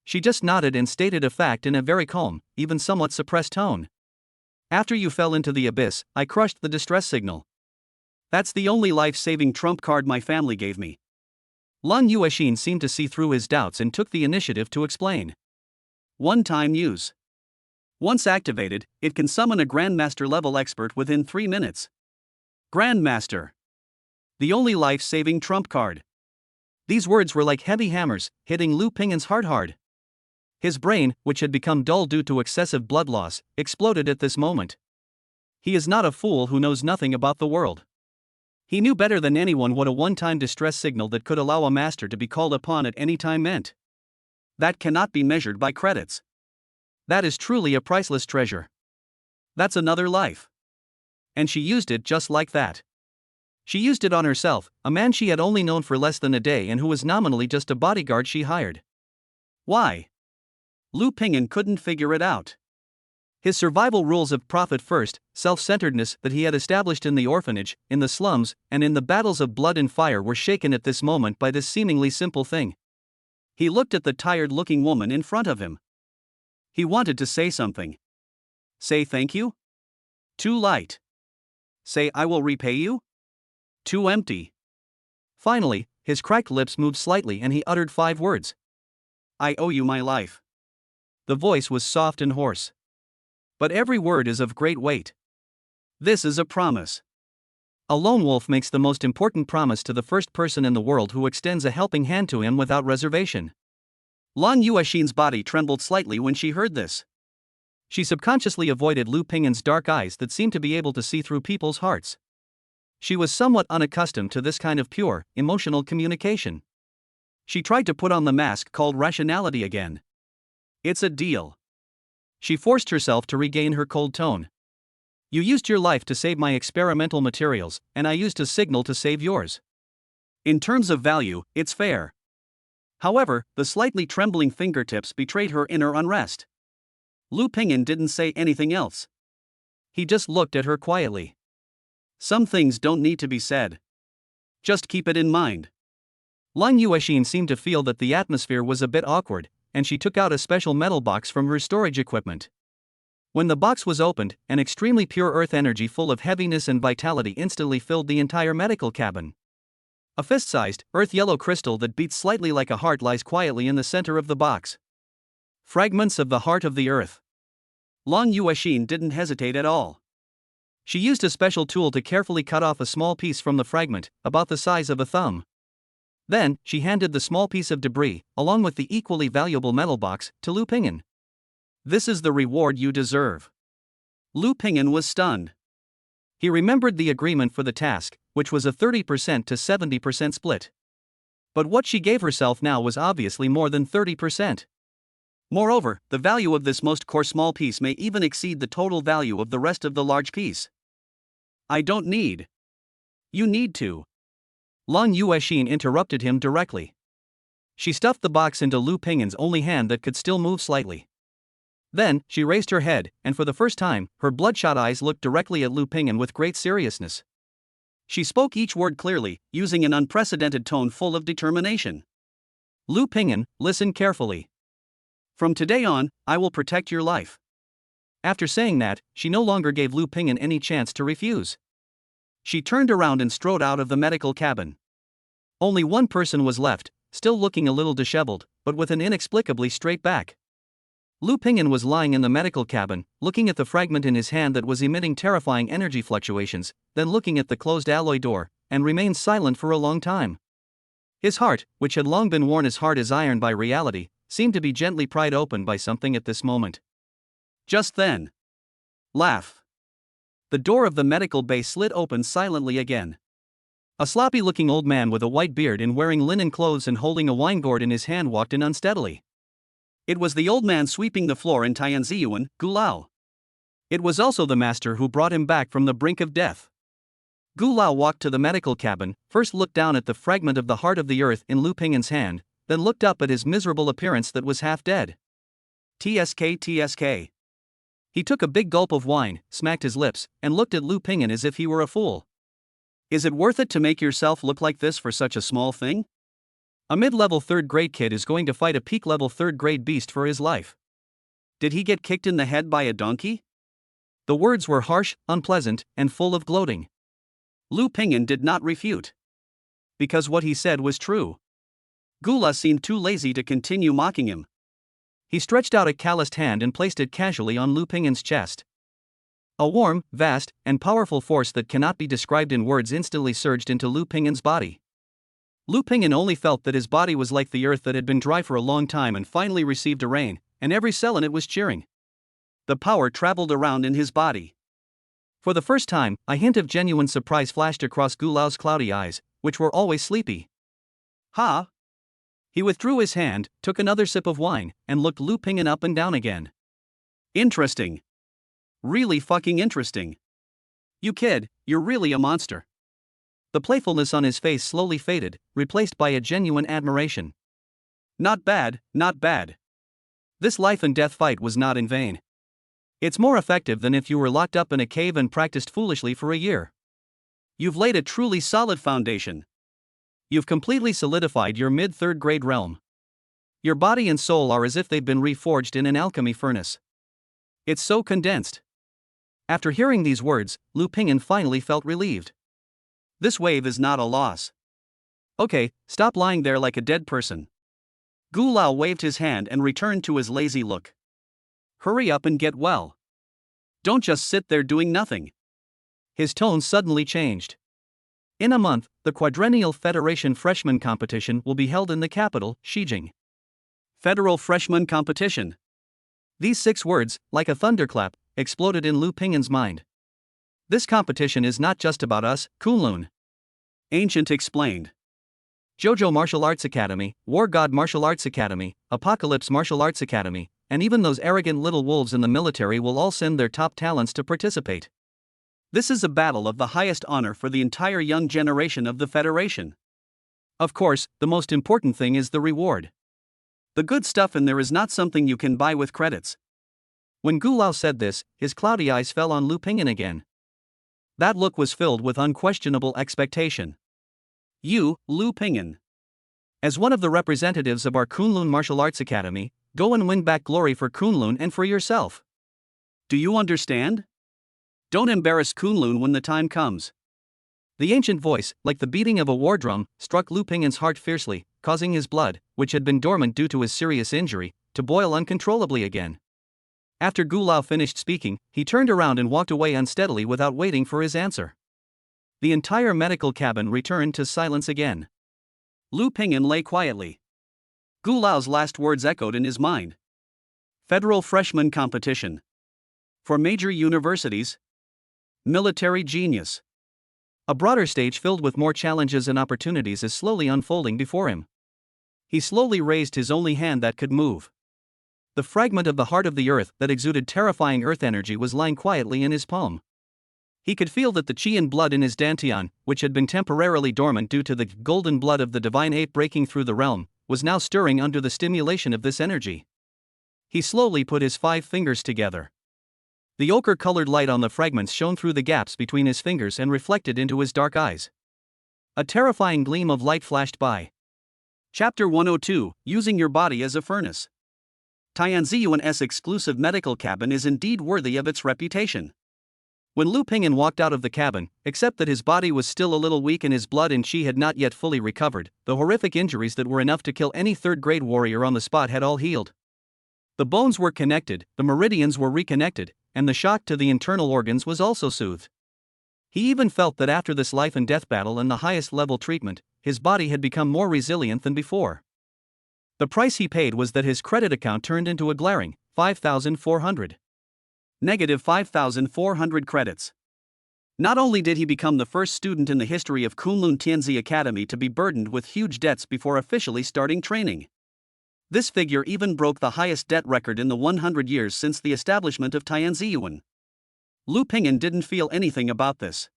She just nodded and stated a fact in a very calm, even somewhat suppressed tone. After you fell into the abyss, I crushed the distress signal. That's the only life-saving trump card my family gave me. Lang Yuexin seemed to see through his doubts and took the initiative to explain. One-time use. Once activated, it can summon a Grandmaster-level expert within 3 minutes. Grandmaster. The only life-saving trump card. These words were like heavy hammers, hitting Lu Pingin's heart hard. His brain, which had become dull due to excessive blood loss, exploded at this moment. He is not a fool who knows nothing about the world. He knew better than anyone what a one-time distress signal that could allow a master to be called upon at any time meant. That cannot be measured by credits. That is truly a priceless treasure. That's another life. And she used it just like that. She used it on herself, a man she had only known for less than a day and who was nominally just a bodyguard she hired. Why? Lu Pingin couldn't figure it out. His survival rules of profit first, self-centeredness that he had established in the orphanage, in the slums, and in the battles of blood and fire were shaken at this moment by this seemingly simple thing. He looked at the tired-looking woman in front of him. He wanted to say something. Say thank you? Too light. Say I will repay you? Too empty. Finally, his cracked lips moved slightly and he uttered 5 words. I owe you my life. The voice was soft and hoarse. But every word is of great weight. This is a promise. A lone wolf makes the most important promise to the first person in the world who extends a helping hand to him without reservation. Lang Yuexin's body trembled slightly when she heard this. She subconsciously avoided Lu Pingin's dark eyes that seemed to be able to see through people's hearts. She was somewhat unaccustomed to this kind of pure, emotional communication. She tried to put on the mask called rationality again. It's a deal. She forced herself to regain her cold tone. You used your life to save my experimental materials, and I used a signal to save yours. In terms of value, it's fair. However, the slightly trembling fingertips betrayed her inner unrest. Lu Pingin didn't say anything else. He just looked at her quietly. Some things don't need to be said. Just keep it in mind. Lang Yuexin seemed to feel that the atmosphere was a bit awkward, and she took out a special metal box from her storage equipment. When the box was opened, an extremely pure earth energy full of heaviness and vitality instantly filled the entire medical cabin. A fist-sized, earth-yellow crystal that beats slightly like a heart lies quietly in the center of the box. Fragments of the heart of the earth. Lang Yuexin didn't hesitate at all. She used a special tool to carefully cut off a small piece from the fragment, about the size of a thumb. Then, she handed the small piece of debris, along with the equally valuable metal box, to Lu Pingin. This is the reward you deserve. Lu Pingin was stunned. He remembered the agreement for the task, which was a 30% to 70% split. But what she gave herself now was obviously more than 30%. Moreover, the value of this most coarse small piece may even exceed the total value of the rest of the large piece. I don't need. You need to. Lang Yuexin interrupted him directly. She stuffed the box into Lu Pingin's only hand that could still move slightly. Then, she raised her head, and for the first time, her bloodshot eyes looked directly at Lu Pingin with great seriousness. She spoke each word clearly, using an unprecedented tone full of determination. Lu Pingin, listen carefully. From today on, I will protect your life. After saying that, she no longer gave Lu Pingin any chance to refuse. She turned around and strode out of the medical cabin. Only one person was left, still looking a little disheveled, but with an inexplicably straight back. Lu Pingin was lying in the medical cabin, looking at the fragment in his hand that was emitting terrifying energy fluctuations, then looking at the closed alloy door, and remained silent for a long time. His heart, which had long been worn as hard as iron by reality, seemed to be gently pried open by something at this moment. Just then. Laugh. The door of the medical bay slid open silently again. A sloppy-looking old man with a white beard and wearing linen clothes and holding a wine gourd in his hand walked in unsteadily. It was the old man sweeping the floor in Tianziyuan, Gulao. It was also the master who brought him back from the brink of death. Gu Lao walked to the medical cabin, first looked down at the fragment of the heart of the earth in Lu Pingin's hand, then looked up at his miserable appearance that was half dead. TSK. He took a big gulp of wine, smacked his lips, and looked at Lu Pingin as if he were a fool. Is it worth it to make yourself look like this for such a small thing? A mid-level 3rd grade kid is going to fight a peak-level 3rd grade beast for his life. Did he get kicked in the head by a donkey? The words were harsh, unpleasant, and full of gloating. Lu Pingin did not refute. Because what he said was true. Gula seemed too lazy to continue mocking him. He stretched out a calloused hand and placed it casually on Lu Pingin's chest. A warm, vast, and powerful force that cannot be described in words instantly surged into Lu Pingin's body. Lu Pingin only felt that his body was like the earth that had been dry for a long time and finally received a rain, and every cell in it was cheering. The power traveled around in his body. For the first time, a hint of genuine surprise flashed across Gu Lao's cloudy eyes, which were always sleepy. Ha! He withdrew his hand, took another sip of wine, and looked Lu Pingin up and down again. Interesting. Really fucking interesting. You kid, you're really a monster. The playfulness on his face slowly faded, replaced by a genuine admiration. Not bad, not bad. This life and death fight was not in vain. It's more effective than if you were locked up in a cave and practiced foolishly for a year. You've laid a truly solid foundation. You've completely solidified your mid-3rd grade realm. Your body and soul are as if they've been reforged in an alchemy furnace. It's so condensed. After hearing these words, Lu Pingin finally felt relieved. This wave is not a loss. Okay, stop lying there like a dead person. Gu Lao waved his hand and returned to his lazy look. Hurry up and get well. Don't just sit there doing nothing. His tone suddenly changed. In a month, the Quadrennial Federation Freshman Competition will be held in the capital, Xijing. Federal Freshman Competition. These 6 words, like a thunderclap, exploded in Lu Pingin's mind. This competition is not just about us, Kunlun. Ancient explained. JoJo Martial Arts Academy, War God Martial Arts Academy, Apocalypse Martial Arts Academy, and even those arrogant little wolves in the military will all send their top talents to participate. This is a battle of the highest honor for the entire young generation of the Federation. Of course, the most important thing is the reward. The good stuff in there is not something you can buy with credits. When Gu Lao said this, his cloudy eyes fell on Lu Pingin again. That look was filled with unquestionable expectation. You, Lu Pingin. As one of the representatives of our Kunlun Martial Arts Academy, go and win back glory for Kunlun and for yourself. Do you understand? Don't embarrass Kunlun when the time comes. The ancient voice, like the beating of a war drum, struck Lu Pingin's heart fiercely, causing his blood, which had been dormant due to his serious injury, to boil uncontrollably again. After Gu Lao finished speaking, he turned around and walked away unsteadily without waiting for his answer. The entire medical cabin returned to silence again. Lu Pingin lay quietly. Gu Lao's last words echoed in his mind. Federal Freshman Competition. For major universities. Military genius. A broader stage filled with more challenges and opportunities is slowly unfolding before him. He slowly raised his only hand that could move. The fragment of the heart of the earth that exuded terrifying earth energy was lying quietly in his palm. He could feel that the Qi and blood in his dantian, which had been temporarily dormant due to the golden blood of the divine ape breaking through the realm, was now stirring under the stimulation of this energy. He slowly put his 5 fingers together. The ochre-colored light on the fragments shone through the gaps between his fingers and reflected into his dark eyes. A terrifying gleam of light flashed by. Chapter 102, Using Your Body as a Furnace. Tianziyuan's exclusive medical cabin is indeed worthy of its reputation. When Lu Pingin walked out of the cabin, except that his body was still a little weak and his blood and qi had not yet fully recovered, the horrific injuries that were enough to kill any 3rd grade warrior on the spot had all healed. The bones were connected, the meridians were reconnected, and the shock to the internal organs was also soothed. He even felt that after this life and death battle and the highest level treatment, his body had become more resilient than before. The price he paid was that his credit account turned into a glaring 5,400. Negative 5,400 credits. Not only did he become the first student in the history of Kunlun Tianzi Academy to be burdened with huge debts before officially starting training. This figure even broke the highest debt record in the 100 years since the establishment of Tianziyuan. Lu Ping'an didn't feel anything about this.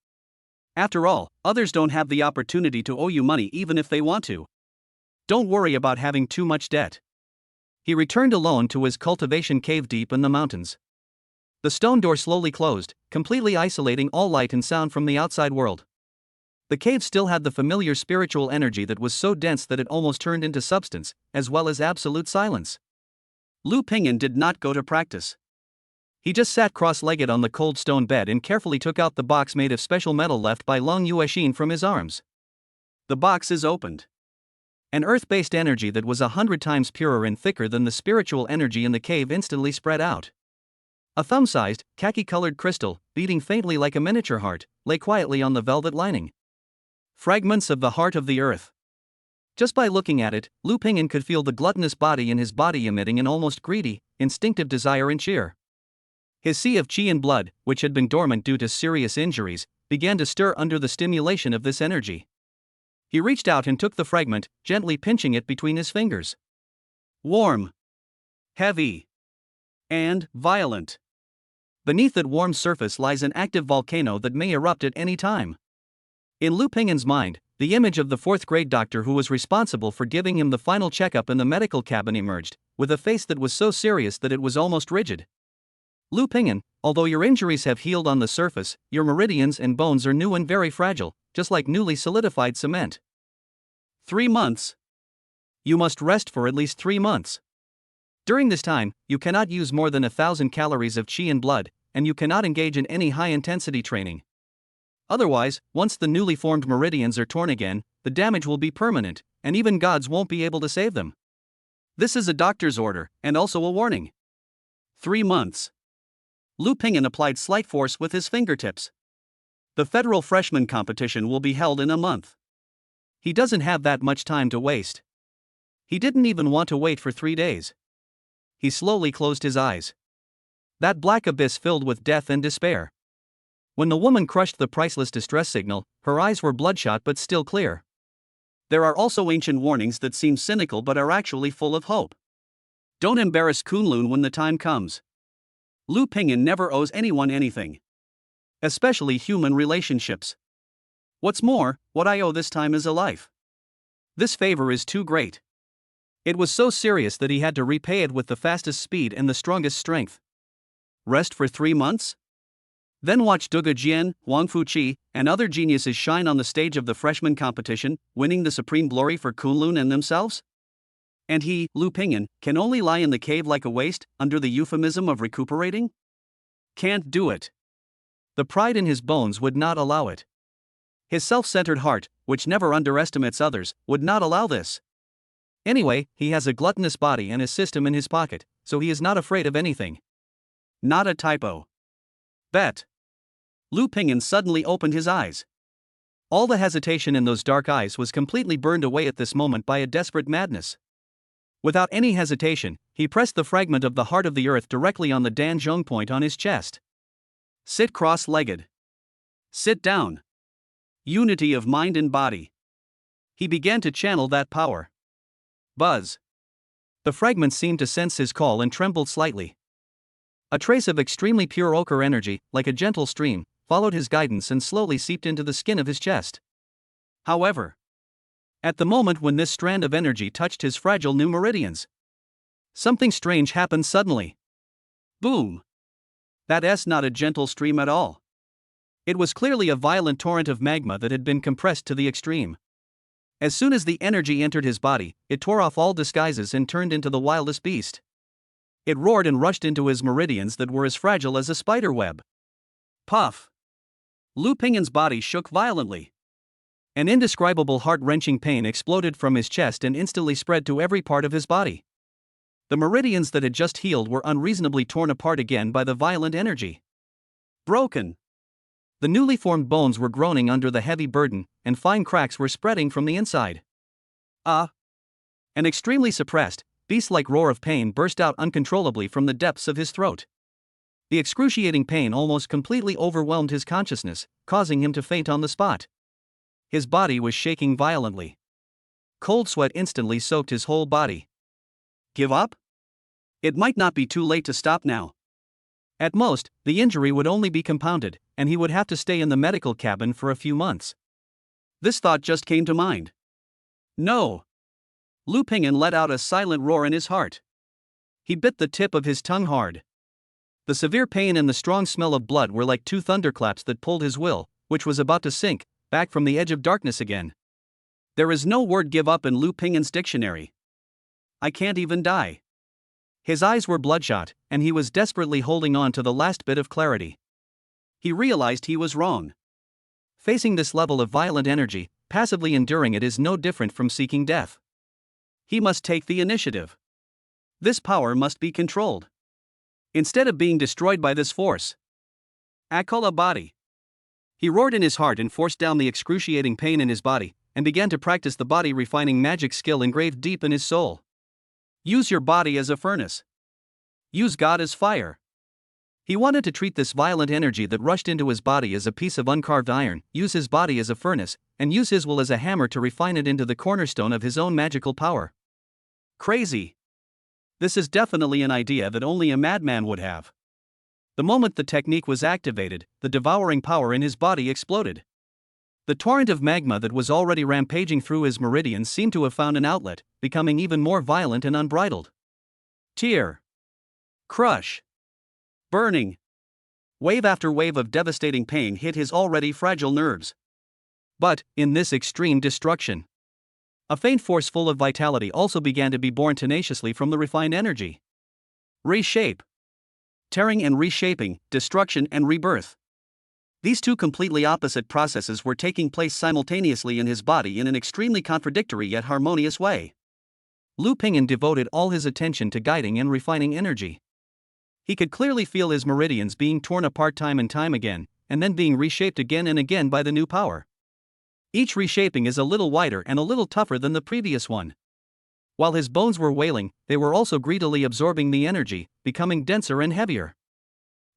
After all, others don't have the opportunity to owe you money even if they want to. Don't worry about having too much debt. He returned alone to his cultivation cave deep in the mountains. The stone door slowly closed, completely isolating all light and sound from the outside world. The cave still had the familiar spiritual energy that was so dense that it almost turned into substance, as well as absolute silence. Lu Ping'an did not go to practice. He just sat cross-legged on the cold stone bed and carefully took out the box made of special metal left by Long Yuexin from his arms. The box is opened. An earth-based energy that was 100 times purer and thicker than the spiritual energy in the cave instantly spread out. A thumb-sized, khaki-colored crystal, beating faintly like a miniature heart, lay quietly on the velvet lining. Fragments of the heart of the earth. Just by looking at it, Lu Ping'an could feel the gluttonous body in his body emitting an almost greedy, instinctive desire and cheer. His sea of qi and blood, which had been dormant due to serious injuries, began to stir under the stimulation of this energy. He reached out and took the fragment, gently pinching it between his fingers. Warm, heavy, and violent. Beneath that warm surface lies an active volcano that may erupt at any time. In Lu Ping'an's mind, the image of the fourth-grade doctor who was responsible for giving him the final checkup in the medical cabin emerged, with a face that was so serious that it was almost rigid. Lu Ping'an, although your injuries have healed on the surface, your meridians and bones are new and very fragile, just like newly solidified cement. 3 months. You must rest for at least 3 months. During this time, you cannot use more than 1,000 calories of qi and blood, and you cannot engage in any high-intensity training. Otherwise, once the newly formed meridians are torn again, the damage will be permanent, and even gods won't be able to save them. This is a doctor's order, and also a warning. 3 months. Lu Ping'an applied slight force with his fingertips. The federal freshman competition will be held in a month. He doesn't have that much time to waste. He didn't even want to wait for 3 days. He slowly closed his eyes. That black abyss filled with death and despair. When the woman crushed the priceless distress signal, her eyes were bloodshot but still clear. There are also ancient warnings that seem cynical but are actually full of hope. Don't embarrass Kunlun when the time comes. Lu Ping'an never owes anyone anything. Especially human relationships. What's more, what I owe this time is a life. This favor is too great. It was so serious that he had to repay it with the fastest speed and the strongest strength. Rest for 3 months? Then watch Duge Jian, Wang Fuqi, and other geniuses shine on the stage of the freshman competition, winning the supreme glory for Kunlun and themselves? And he, Lu Ping'an, can only lie in the cave like a waste, under the euphemism of recuperating? Can't do it. The pride in his bones would not allow it. His self-centered heart, which never underestimates others, would not allow this. Anyway, he has a gluttonous body and a system in his pocket, so he is not afraid of anything. Not a typo. Bet. Lu Ping'an suddenly opened his eyes. All the hesitation in those dark eyes was completely burned away at this moment by a desperate madness. Without any hesitation, he pressed the fragment of the heart of the earth directly on the Danzhong point on his chest. Sit cross-legged. Sit down. Unity of mind and body. He began to channel that power. Buzz. The fragment seemed to sense his call and trembled slightly. A trace of extremely pure ochre energy, like a gentle stream, followed his guidance and slowly seeped into the skin of his chest. However, at the moment when this strand of energy touched his fragile new meridians, something strange happened suddenly. Boom! That's not a gentle stream at all. It was clearly a violent torrent of magma that had been compressed to the extreme. As soon as the energy entered his body, it tore off all disguises and turned into the wildest beast. It roared and rushed into his meridians that were as fragile as a spider web. Puff! Lu Ping'an's body shook violently. An indescribable heart-wrenching pain exploded from his chest and instantly spread to every part of his body. The meridians that had just healed were unreasonably torn apart again by the violent energy. Broken! The newly formed bones were groaning under the heavy burden, and fine cracks were spreading from the inside. An extremely suppressed, beast-like roar of pain burst out uncontrollably from the depths of his throat. The excruciating pain almost completely overwhelmed his consciousness, causing him to faint on the spot. His body was shaking violently. Cold sweat instantly soaked his whole body. Give up? It might not be too late to stop now. At most, the injury would only be compounded, and he would have to stay in the medical cabin for a few months. This thought just came to mind. No! Lu Ping'an let out a silent roar in his heart. He bit the tip of his tongue hard. The severe pain and the strong smell of blood were like two thunderclaps that pulled his will, which was about to sink, back from the edge of darkness again. There is no word give up in Lu Ping'an's dictionary. I can't even die. His eyes were bloodshot, and he was desperately holding on to the last bit of clarity. He realized he was wrong. Facing this level of violent energy, passively enduring it is no different from seeking death. He must take the initiative. This power must be controlled. Instead of being destroyed by this force. Akala body. He roared in his heart and forced down the excruciating pain in his body, and began to practice the body refining magic skill engraved deep in his soul. Use your body as a furnace. Use God as fire. He wanted to treat this violent energy that rushed into his body as a piece of uncarved iron, use his body as a furnace, and use his will as a hammer to refine it into the cornerstone of his own magical power. Crazy. This is definitely an idea that only a madman would have. The moment the technique was activated, the devouring power in his body exploded. The torrent of magma that was already rampaging through his meridians seemed to have found an outlet, becoming even more violent and unbridled. Tear. Crush. Burning. Wave after wave of devastating pain hit his already fragile nerves. But, in this extreme destruction, a faint force full of vitality also began to be born tenaciously from the refined energy. Reshape. Tearing and reshaping, destruction and rebirth. These two completely opposite processes were taking place simultaneously in his body in an extremely contradictory yet harmonious way. Lu Ping'an devoted all his attention to guiding and refining energy. He could clearly feel his meridians being torn apart time and time again, and then being reshaped again and again by the new power. Each reshaping is a little wider and a little tougher than the previous one. While his bones were wailing, they were also greedily absorbing the energy, becoming denser and heavier.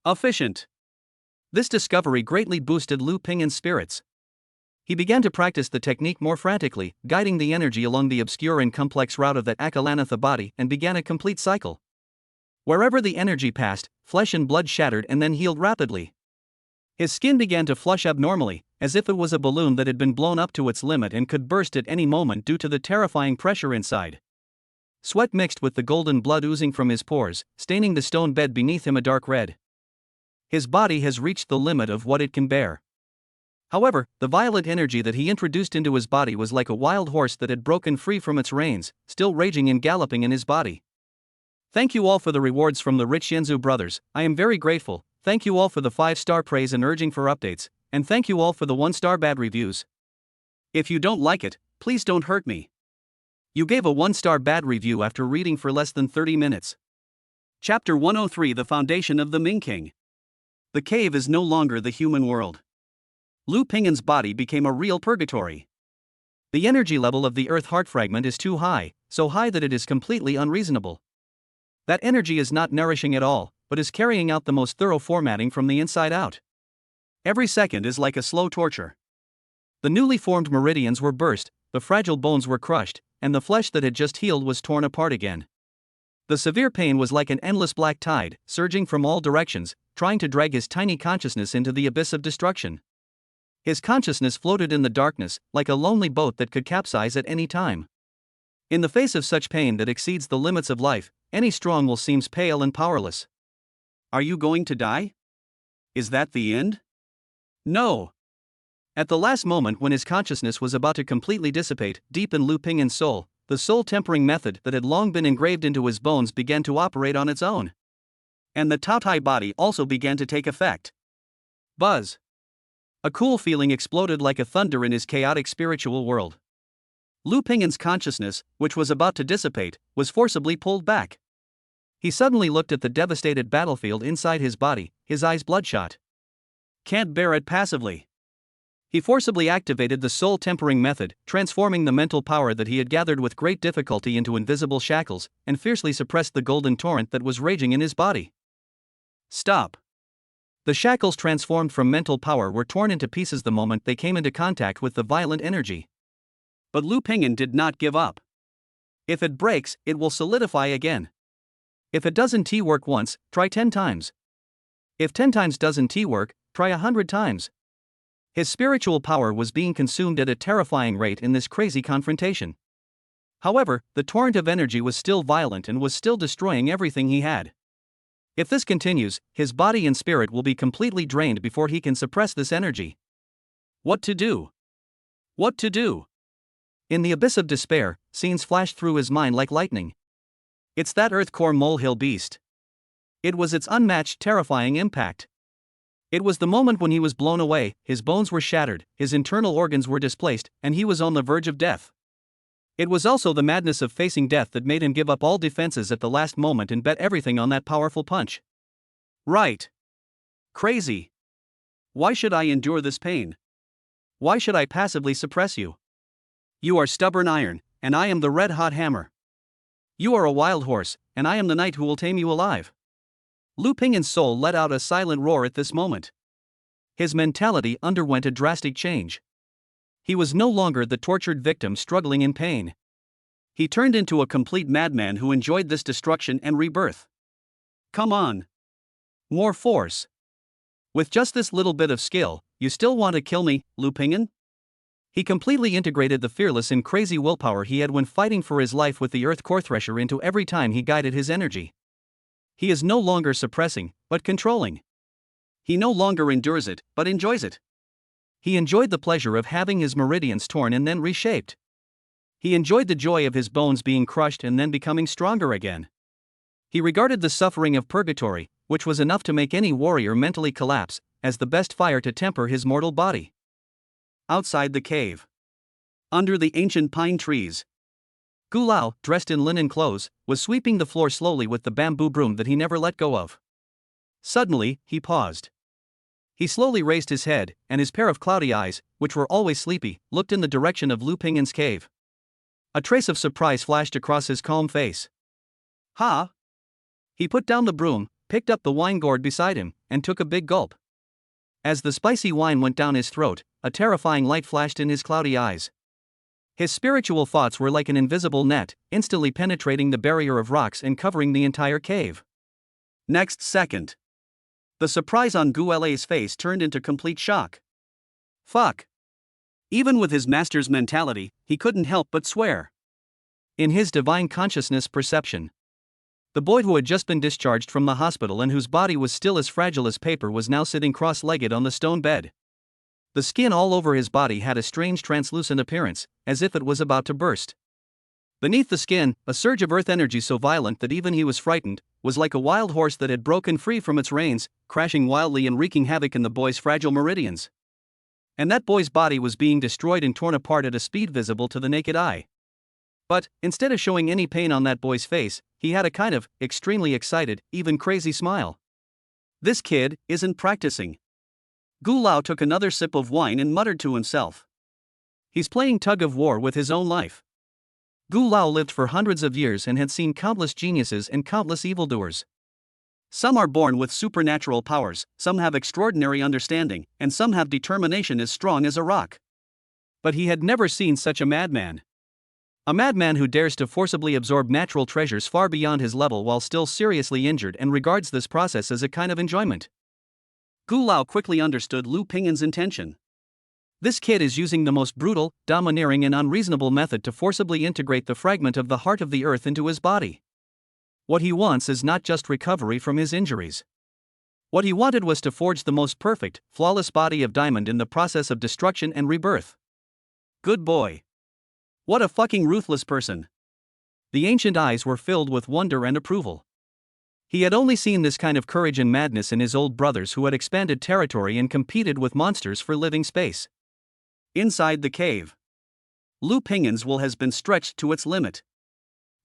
Efficient. This discovery greatly boosted Lu Ping'an's spirits. He began to practice the technique more frantically, guiding the energy along the obscure and complex route of that Akalanatha body, and began a complete cycle. Wherever the energy passed, flesh and blood shattered and then healed rapidly. His skin began to flush abnormally, as if it was a balloon that had been blown up to its limit and could burst at any moment due to the terrifying pressure inside. Sweat mixed with the golden blood oozing from his pores, staining the stone bed beneath him a dark red. His body has reached the limit of what it can bear. However, the violent energy that he introduced into his body was like a wild horse that had broken free from its reins, still raging and galloping in his body. Thank you all for the rewards from the Rich Yenzu brothers. I am very grateful. Thank you all for the 5-star praise and urging for updates, and thank you all for the 1-star bad reviews. If you don't like it, please don't hurt me. You gave a 1-star bad review after reading for less than 30 minutes. Chapter 103: The Foundation of the Ming King. The cave is no longer the human world. Lu Ping'an's body became a real purgatory. The energy level of the earth heart fragment is too high, so high that it is completely unreasonable. That energy is not nourishing at all, but is carrying out the most thorough formatting from the inside out. Every second is like a slow torture. The newly formed meridians were burst, the fragile bones were crushed, and the flesh that had just healed was torn apart again. The severe pain was like an endless black tide, surging from all directions, trying to drag his tiny consciousness into the abyss of destruction. His consciousness floated in the darkness, like a lonely boat that could capsize at any time. In the face of such pain that exceeds the limits of life, any strong will seems pale and powerless. Are you going to die? Is that the end? No. At the last moment when his consciousness was about to completely dissipate, deep in Lu Ping'an's soul, the soul-tempering method that had long been engraved into his bones began to operate on its own. And the Taotai body also began to take effect. Buzz. A cool feeling exploded like a thunder in his chaotic spiritual world. Lu Ping'an's consciousness, which was about to dissipate, was forcibly pulled back. He suddenly looked at the devastated battlefield inside his body, his eyes bloodshot. Can't bear it passively. He forcibly activated the soul-tempering method, transforming the mental power that he had gathered with great difficulty into invisible shackles, and fiercely suppressed the golden torrent that was raging in his body. Stop. The shackles transformed from mental power were torn into pieces the moment they came into contact with the violent energy. But Lu Ping'an did not give up. If it breaks, it will solidify again. If it doesn't work once, try 10 times. If 10 times doesn't work, try 100 times. His spiritual power was being consumed at a terrifying rate in this crazy confrontation. However, the torrent of energy was still violent and was still destroying everything he had. If this continues, his body and spirit will be completely drained before he can suppress this energy. What to do? What to do? In the abyss of despair, scenes flashed through his mind like lightning. It's that Earth core molehill beast. It was its unmatched, terrifying impact. It was the moment when he was blown away, his bones were shattered, his internal organs were displaced, and he was on the verge of death. It was also the madness of facing death that made him give up all defenses at the last moment and bet everything on that powerful punch. Right. Crazy. Why should I endure this pain? Why should I passively suppress you? You are stubborn iron, and I am the red-hot hammer. You are a wild horse, and I am the knight who will tame you alive. Lu Pingin's soul let out a silent roar at this moment. His mentality underwent a drastic change. He was no longer the tortured victim struggling in pain. He turned into a complete madman who enjoyed this destruction and rebirth. Come on. More force. With just this little bit of skill, you still want to kill me, Lu Pingin? He completely integrated the fearless and crazy willpower he had when fighting for his life with the Earth Core Thresher into every time he guided his energy. He is no longer suppressing, but controlling. He no longer endures it, but enjoys it. He enjoyed the pleasure of having his meridians torn and then reshaped. He enjoyed the joy of his bones being crushed and then becoming stronger again. He regarded the suffering of purgatory, which was enough to make any warrior mentally collapse, as the best fire to temper his mortal body. Outside the cave. Under the ancient pine trees. Gu Lao, dressed in linen clothes, was sweeping the floor slowly with the bamboo broom that he never let go of. Suddenly, he paused. He slowly raised his head, and his pair of cloudy eyes, which were always sleepy, looked in the direction of Lu Pingin's cave. A trace of surprise flashed across his calm face. Ha! He put down the broom, picked up the wine gourd beside him, and took a big gulp. As the spicy wine went down his throat, a terrifying light flashed in his cloudy eyes. His spiritual thoughts were like an invisible net, instantly penetrating the barrier of rocks and covering the entire cave. Next second. The surprise on Gu La's face turned into complete shock. Fuck. Even with his master's mentality, he couldn't help but swear. In his divine consciousness perception, the boy who had just been discharged from the hospital and whose body was still as fragile as paper was now sitting cross-legged on the stone bed. The skin all over his body had a strange translucent appearance, as if it was about to burst. Beneath the skin, a surge of earth energy so violent that even he was frightened, was like a wild horse that had broken free from its reins, crashing wildly and wreaking havoc in the boy's fragile meridians. And that boy's body was being destroyed and torn apart at a speed visible to the naked eye. But, instead of showing any pain on that boy's face, he had a kind of, extremely excited, even crazy smile. This kid isn't practicing. Gu Lao took another sip of wine and muttered to himself. He's playing tug of war with his own life. Gu Lao lived for hundreds of years and had seen countless geniuses and countless evildoers. Some are born with supernatural powers, some have extraordinary understanding, and some have determination as strong as a rock. But he had never seen such a madman. A madman who dares to forcibly absorb natural treasures far beyond his level while still seriously injured and regards this process as a kind of enjoyment. Gu Lao quickly understood Lu Pingin's intention. This kid is using the most brutal, domineering and unreasonable method to forcibly integrate the fragment of the heart of the earth into his body. What he wants is not just recovery from his injuries. What he wanted was to forge the most perfect, flawless body of diamond in the process of destruction and rebirth. Good boy. What a fucking ruthless person. The ancient eyes were filled with wonder and approval. He had only seen this kind of courage and madness in his old brothers who had expanded territory and competed with monsters for living space. Inside the cave, Lu Pingin's will has been stretched to its limit.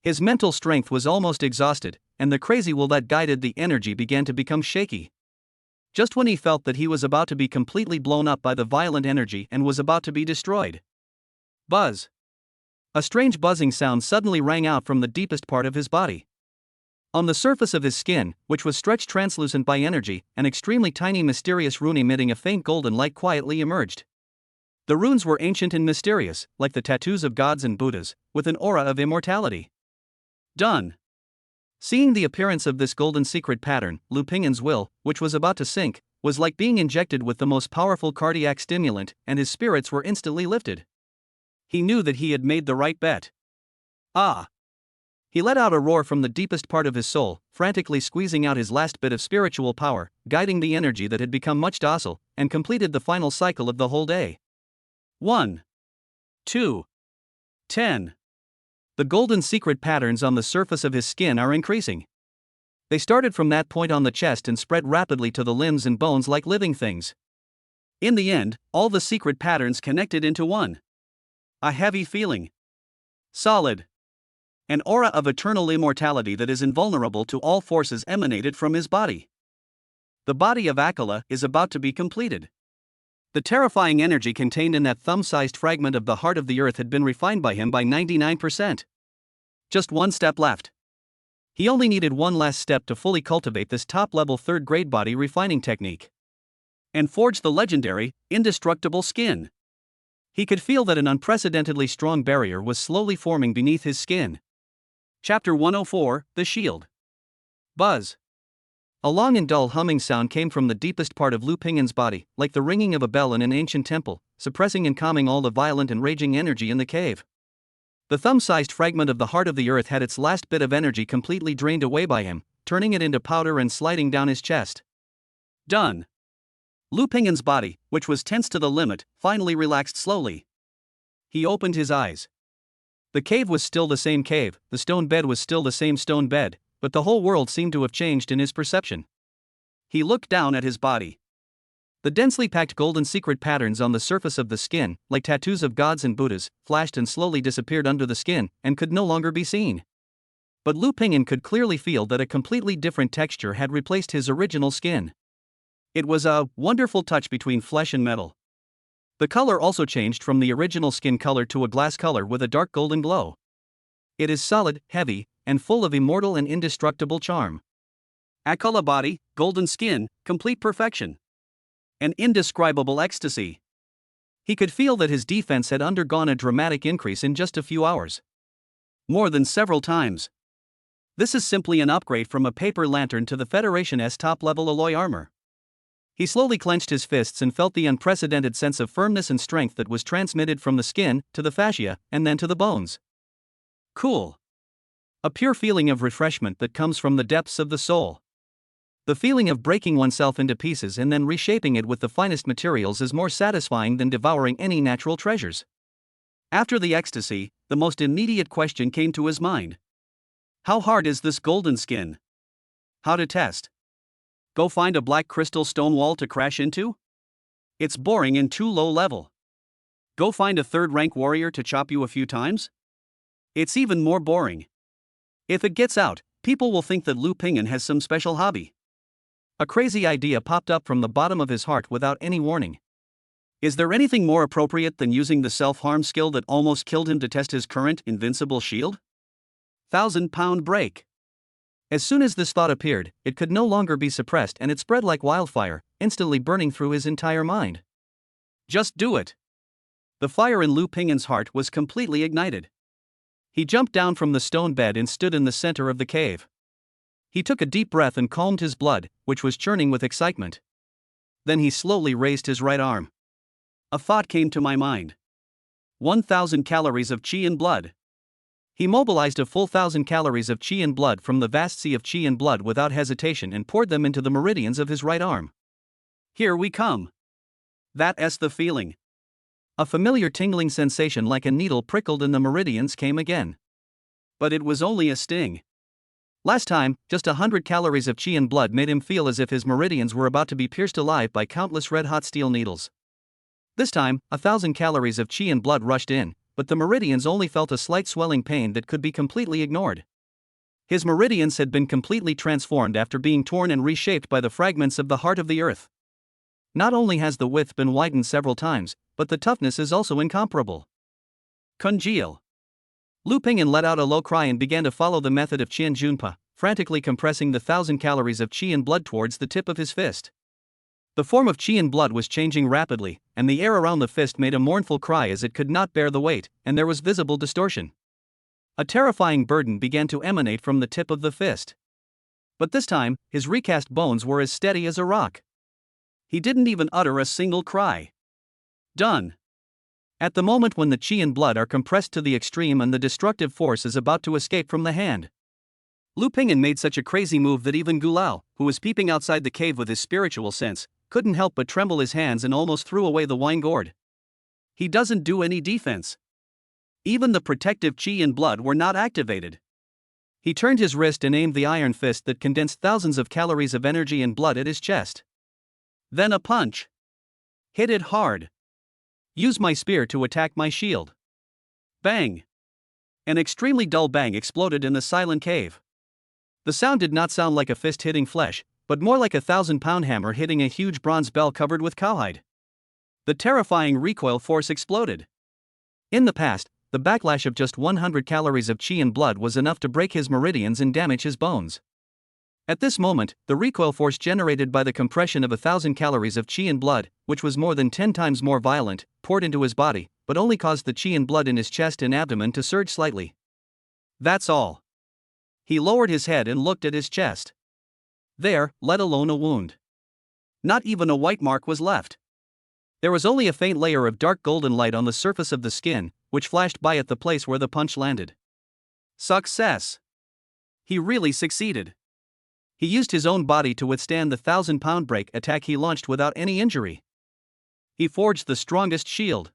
His mental strength was almost exhausted, and the crazy will that guided the energy began to become shaky. Just when he felt that he was about to be completely blown up by the violent energy and was about to be destroyed. Buzz. A strange buzzing sound suddenly rang out from the deepest part of his body. On the surface of his skin, which was stretched translucent by energy, an extremely tiny mysterious rune emitting a faint golden light quietly emerged. The runes were ancient and mysterious, like the tattoos of gods and Buddhas, with an aura of immortality. Done. Seeing the appearance of this golden secret pattern, Lu Ping'an's will, which was about to sink, was like being injected with the most powerful cardiac stimulant, and his spirits were instantly lifted. He knew that he had made the right bet. Ah! He let out a roar from the deepest part of his soul, frantically squeezing out his last bit of spiritual power, guiding the energy that had become much docile, and completed the final cycle of the whole day. 1, 2, 10. The golden secret patterns on the surface of his skin are increasing. They started from that point on the chest and spread rapidly to the limbs and bones like living things. In the end, all the secret patterns connected into one. A heavy feeling. Solid. An aura of eternal immortality that is invulnerable to all forces emanated from his body. The body of Akala is about to be completed. The terrifying energy contained in that thumb-sized fragment of the heart of the earth had been refined by him by 99%. Just one step left. He only needed one last step to fully cultivate this top-level third-grade body refining technique. And forge the legendary, indestructible skin. He could feel that an unprecedentedly strong barrier was slowly forming beneath his skin. Chapter 104, The Shield. Buzz. A long and dull humming sound came from the deepest part of Lu Ping'an's body, like the ringing of a bell in an ancient temple, suppressing and calming all the violent and raging energy in the cave. The thumb-sized fragment of the heart of the earth had its last bit of energy completely drained away by him, turning it into powder and sliding down his chest. Done. Lu Ping'an's body, which was tense to the limit, finally relaxed slowly. He opened his eyes. The cave was still the same cave, the stone bed was still the same stone bed, but the whole world seemed to have changed in his perception. He looked down at his body. The densely packed golden secret patterns on the surface of the skin, like tattoos of gods and Buddhas, flashed and slowly disappeared under the skin, and could no longer be seen. But Lu Ping'an could clearly feel that a completely different texture had replaced his original skin. It was a wonderful touch between flesh and metal. The color also changed from the original skin color to a glass color with a dark golden glow. It is solid, heavy, and full of immortal and indestructible charm. Akala body, golden skin, complete perfection. An indescribable ecstasy. He could feel that his defense had undergone a dramatic increase in just a few hours. More than several times. This is simply an upgrade from a paper lantern to the Federation's top-level alloy armor. He slowly clenched his fists and felt the unprecedented sense of firmness and strength that was transmitted from the skin, to the fascia, and then to the bones. Cool. A pure feeling of refreshment that comes from the depths of the soul. The feeling of breaking oneself into pieces and then reshaping it with the finest materials is more satisfying than devouring any natural treasures. After the ecstasy, the most immediate question came to his mind. How hard is this golden skin? How to test? Go find a black crystal stone wall to crash into? It's boring and too low level. Go find a third-rank warrior to chop you a few times? It's even more boring. If it gets out, people will think that Lu Ping'an has some special hobby. A crazy idea popped up from the bottom of his heart without any warning. Is there anything more appropriate than using the self-harm skill that almost killed him to test his current invincible shield? 1,000-pound break. As soon as this thought appeared, it could no longer be suppressed and it spread like wildfire, instantly burning through his entire mind. Just do it. The fire in Lu Ping'an's heart was completely ignited. He jumped down from the stone bed and stood in the center of the cave. He took a deep breath and calmed his blood, which was churning with excitement. Then he slowly raised his right arm. A thought came to my mind. 1,000 calories of Qi and blood. He mobilized a full 1,000 calories of Qi and blood from the vast sea of Qi and blood without hesitation and poured them into the meridians of his right arm. Here we come. That's the feeling. A familiar tingling sensation like a needle prickled in the meridians came again. But it was only a sting. Last time, just 100 calories of Qi and blood made him feel as if his meridians were about to be pierced alive by countless red-hot steel needles. This time, 1,000 calories of Qi and blood rushed in, but the meridians only felt a slight swelling pain that could be completely ignored. His meridians had been completely transformed after being torn and reshaped by the fragments of the heart of the earth. Not only has the width been widened several times, but the toughness is also incomparable. Congeal. Lu Ping'an let out a low cry and began to follow the method of Qian Junpa, frantically compressing the 1,000 calories of Qi and blood towards the tip of his fist. The form of Qi and blood was changing rapidly, and the air around the fist made a mournful cry as it could not bear the weight, and there was visible distortion. A terrifying burden began to emanate from the tip of the fist. But this time, his recast bones were as steady as a rock. He didn't even utter a single cry. Done. At the moment when the qi and blood are compressed to the extreme and the destructive force is about to escape from the hand, Lu Ping'an made such a crazy move that even Gulao, who was peeping outside the cave with his spiritual sense, couldn't help but tremble his hands and almost threw away the wine gourd. He doesn't do any defense. Even the protective qi and blood were not activated. He turned his wrist and aimed the iron fist that condensed thousands of calories of energy and blood at his chest. Then a punch. Hit it hard. Use my spear to attack my shield. Bang! An extremely dull bang exploded in the silent cave. The sound did not sound like a fist hitting flesh, but more like a 1,000-pound hammer hitting a huge bronze bell covered with cowhide. The terrifying recoil force exploded. In the past, the backlash of just 100 calories of qi and blood was enough to break his meridians and damage his bones. At this moment, the recoil force generated by the compression of 1,000 calories of qi and blood, which was more than 10 times more violent, poured into his body, but only caused the qi and blood in his chest and abdomen to surge slightly. That's all. He lowered his head and looked at his chest. There, let alone a wound. Not even a white mark was left. There was only a faint layer of dark golden light on the surface of the skin, which flashed by at the place where the punch landed. Success! He really succeeded. He used his own body to withstand the 1,000-pound break attack he launched without any injury. He forged the strongest shield.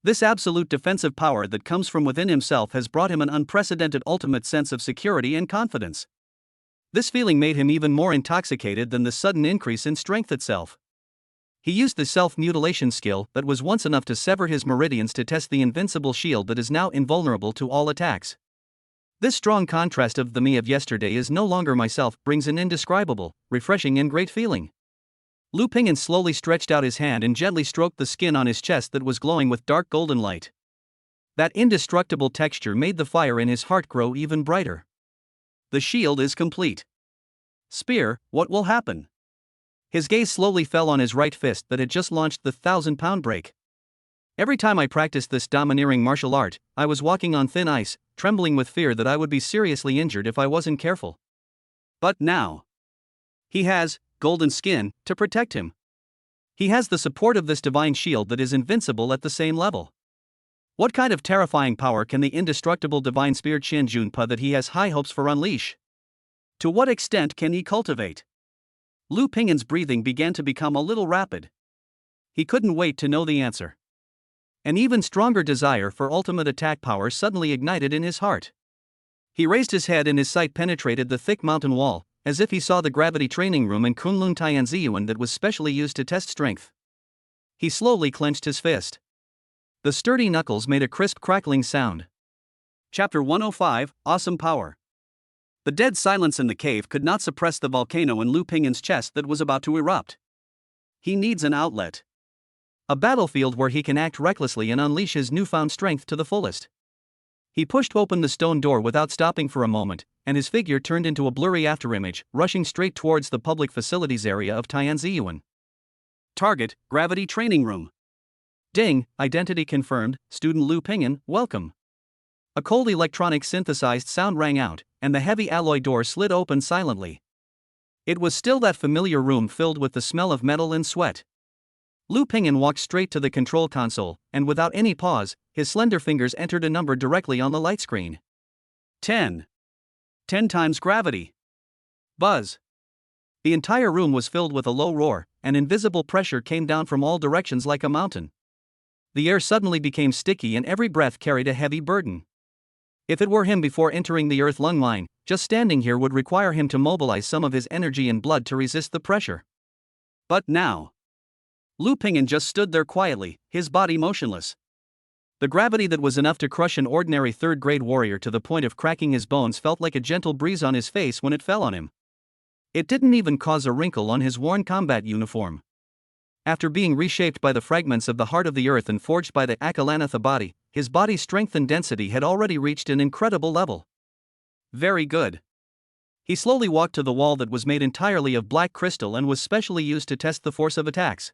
This absolute defensive power that comes from within himself has brought him an unprecedented ultimate sense of security and confidence. This feeling made him even more intoxicated than the sudden increase in strength itself. He used the self-mutilation skill that was once enough to sever his meridians to test the invincible shield that is now invulnerable to all attacks. This strong contrast of the me of yesterday is no longer myself brings an indescribable, refreshing and great feeling. Lu Ping'an slowly stretched out his hand and gently stroked the skin on his chest that was glowing with dark golden light. That indestructible texture made the fire in his heart grow even brighter. The shield is complete. Spear, what will happen? His gaze slowly fell on his right fist that had just launched the 1,000-pound break. Every time I practiced this domineering martial art, I was walking on thin ice, trembling with fear that I would be seriously injured if I wasn't careful. But now, he has golden skin to protect him. He has the support of this divine shield that is invincible at the same level. What kind of terrifying power can the indestructible divine spear Qin Junpa that he has high hopes for unleash? To what extent can he cultivate? Lu Ping'an's breathing began to become a little rapid. He couldn't wait to know the answer. An even stronger desire for ultimate attack power suddenly ignited in his heart. He raised his head and his sight penetrated the thick mountain wall, as if he saw the gravity training room in Kunlun Tianziyuan that was specially used to test strength. He slowly clenched his fist. The sturdy knuckles made a crisp crackling sound. Chapter 105, Awesome Power. The dead silence in the cave could not suppress the volcano in Lu Ping'an's chest that was about to erupt. He needs an outlet. A battlefield where he can act recklessly and unleash his newfound strength to the fullest. He pushed open the stone door without stopping for a moment, and his figure turned into a blurry afterimage, rushing straight towards the public facilities area of Tianziyuan. Target, Gravity Training Room. Ding, identity confirmed, student Lu Ping'an, welcome. A cold electronic synthesized sound rang out, and the heavy alloy door slid open silently. It was still that familiar room filled with the smell of metal and sweat. Lu Ping'an walked straight to the control console, and without any pause, his slender fingers entered a number directly on the light screen. 10. 10 times gravity. Buzz. The entire room was filled with a low roar, and invisible pressure came down from all directions like a mountain. The air suddenly became sticky and every breath carried a heavy burden. If it were him before entering the earth lung mine, just standing here would require him to mobilize some of his energy and blood to resist the pressure. But now, Lu Ping'an just stood there quietly, his body motionless. The gravity that was enough to crush an ordinary third-grade warrior to the point of cracking his bones felt like a gentle breeze on his face when it fell on him. It didn't even cause a wrinkle on his worn combat uniform. After being reshaped by the fragments of the heart of the earth and forged by the Akalanatha body, his body's strength and density had already reached an incredible level. Very good. He slowly walked to the wall that was made entirely of black crystal and was specially used to test the force of attacks.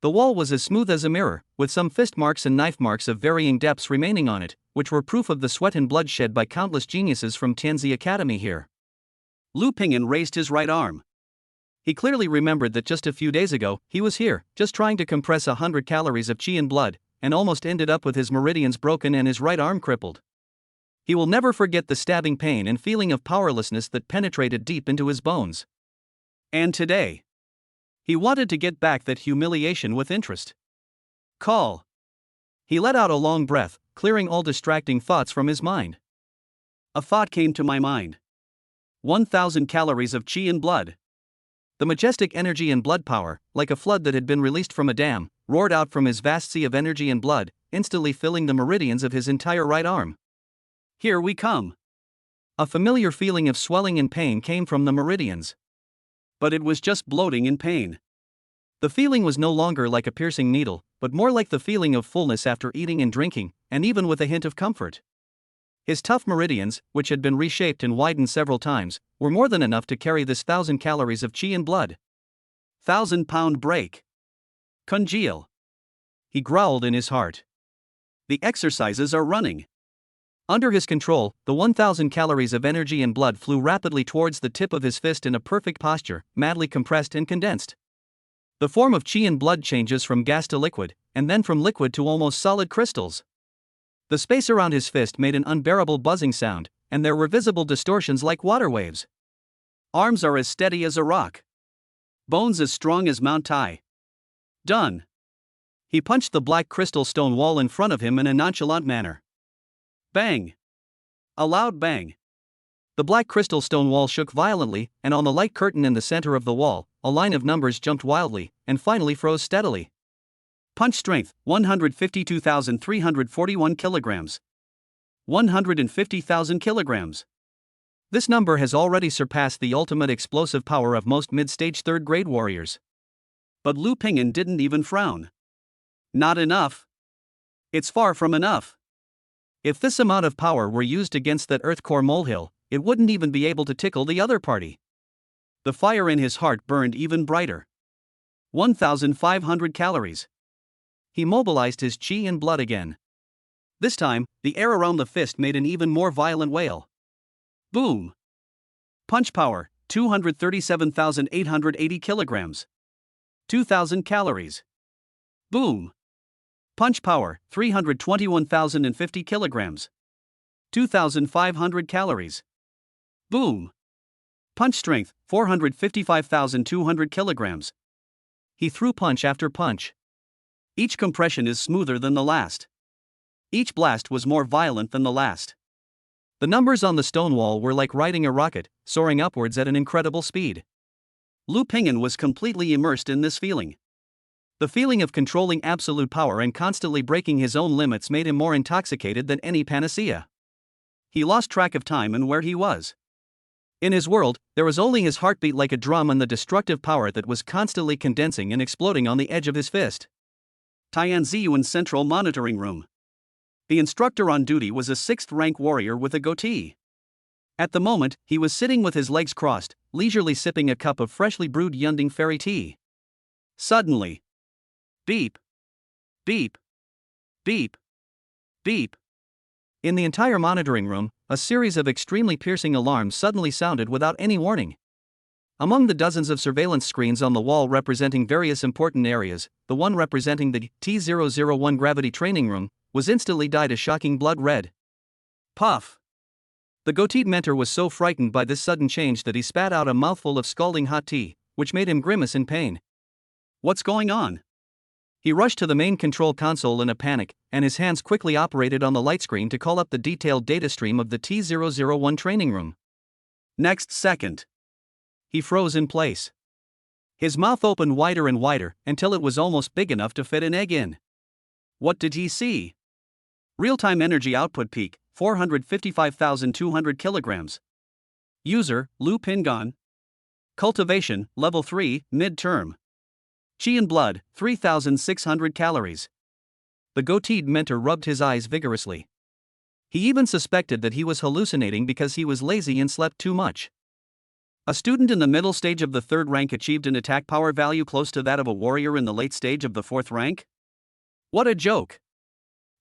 The wall was as smooth as a mirror, with some fist marks and knife marks of varying depths remaining on it, which were proof of the sweat and blood shed by countless geniuses from Tianzi Academy here. Lu Pingyan raised his right arm. He clearly remembered that just a few days ago, he was here, just trying to compress 100 calories of qi and blood, and almost ended up with his meridians broken and his right arm crippled. He will never forget the stabbing pain and feeling of powerlessness that penetrated deep into his bones. And today, he wanted to get back that humiliation with interest. Call. He let out a long breath, clearing all distracting thoughts from his mind. A thought came to my mind. 1,000 calories of qi and blood. The majestic energy and blood power, like a flood that had been released from a dam, roared out from his vast sea of energy and blood, instantly filling the meridians of his entire right arm. Here we come. A familiar feeling of swelling and pain came from the meridians. But it was just bloating and pain. The feeling was no longer like a piercing needle, but more like the feeling of fullness after eating and drinking, and even with a hint of comfort. His tough meridians, which had been reshaped and widened several times, were more than enough to carry this 1,000 calories of qi and blood. 1,000-pound break. Congeal. He growled in his heart. The exercises are running. Under his control, the 1,000 calories of energy and blood flew rapidly towards the tip of his fist in a perfect posture, madly compressed and condensed. The form of qi and blood changes from gas to liquid, and then from liquid to almost solid crystals. The space around his fist made an unbearable buzzing sound, and there were visible distortions like water waves. Arms are as steady as a rock. Bones as strong as Mount Tai. Done. He punched the black crystal stone wall in front of him in a nonchalant manner. Bang! A loud bang. The black crystal stone wall shook violently, and on the light curtain in the center of the wall, a line of numbers jumped wildly, and finally froze steadily. Punch strength, 152,341 kilograms. 150,000 kilograms. This number has already surpassed the ultimate explosive power of most mid-stage third-grade warriors. But Lu Pingyan didn't even frown. Not enough. It's far from enough. If this amount of power were used against that earth core molehill, it wouldn't even be able to tickle the other party. The fire in his heart burned even brighter. 1,500 calories. He mobilized his qi and blood again. This time, the air around the fist made an even more violent wail. Boom! Punch power, 237,880 kilograms. 2,000 calories. Boom! Punch power, 321,050 kilograms. 2,500 calories. Boom! Punch strength, 455,200 kilograms. He threw punch after punch. Each compression is smoother than the last. Each blast was more violent than the last. The numbers on the stone wall were like riding a rocket, soaring upwards at an incredible speed. Lu Pingyan was completely immersed in this feeling. The feeling of controlling absolute power and constantly breaking his own limits made him more intoxicated than any panacea. He lost track of time and where he was. In his world, there was only his heartbeat like a drum and the destructive power that was constantly condensing and exploding on the edge of his fist. Tianziyuan Central Monitoring Room. The instructor on duty was a 6th-rank warrior with a goatee. At the moment, he was sitting with his legs crossed, leisurely sipping a cup of freshly brewed Yunding fairy tea. Suddenly. Beep. Beep. Beep. Beep. In the entire monitoring room, a series of extremely piercing alarms suddenly sounded without any warning. Among the dozens of surveillance screens on the wall representing various important areas, the one representing the T-001 gravity training room was instantly dyed a shocking blood red. Puff! The goateed mentor was so frightened by this sudden change that he spat out a mouthful of scalding hot tea, which made him grimace in pain. What's going on? He rushed to the main control console in a panic, and his hands quickly operated on the light screen to call up the detailed data stream of the T-001 training room. Next second. He froze in place. His mouth opened wider and wider until it was almost big enough to fit an egg in. What did he see? Real-time energy output peak, 455,200 kilograms. User, Lu Pingyan. Cultivation, level 3, mid-term. Qi and blood, 3,600 calories. The goateed mentor rubbed his eyes vigorously. He even suspected that he was hallucinating because he was lazy and slept too much. A student in the middle stage of the third rank achieved an attack power value close to that of a warrior in the late stage of the fourth rank? What a joke!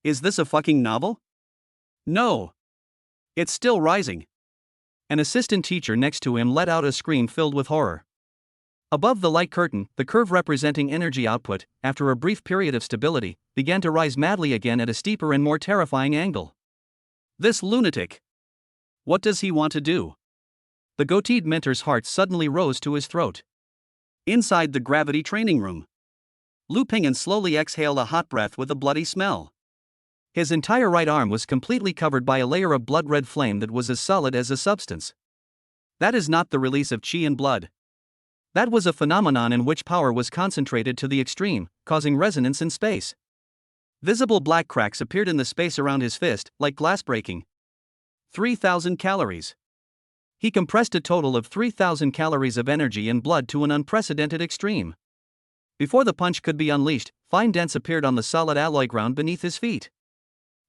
Is this a fucking novel? No. It's still rising. An assistant teacher next to him let out a scream filled with horror. Above the light curtain, the curve representing energy output, after a brief period of stability, began to rise madly again at a steeper and more terrifying angle. This lunatic! What does he want to do? The goateed mentor's heart suddenly rose to his throat. Inside the gravity training room, Lu Ping'an slowly exhaled a hot breath with a bloody smell. His entire right arm was completely covered by a layer of blood-red flame that was as solid as a substance. That is not the release of qi and blood. That was a phenomenon in which power was concentrated to the extreme, causing resonance in space. Visible black cracks appeared in the space around his fist, like glass breaking. 3,000 calories. He compressed a total of 3,000 calories of energy and blood to an unprecedented extreme. Before the punch could be unleashed, fine dents appeared on the solid alloy ground beneath his feet.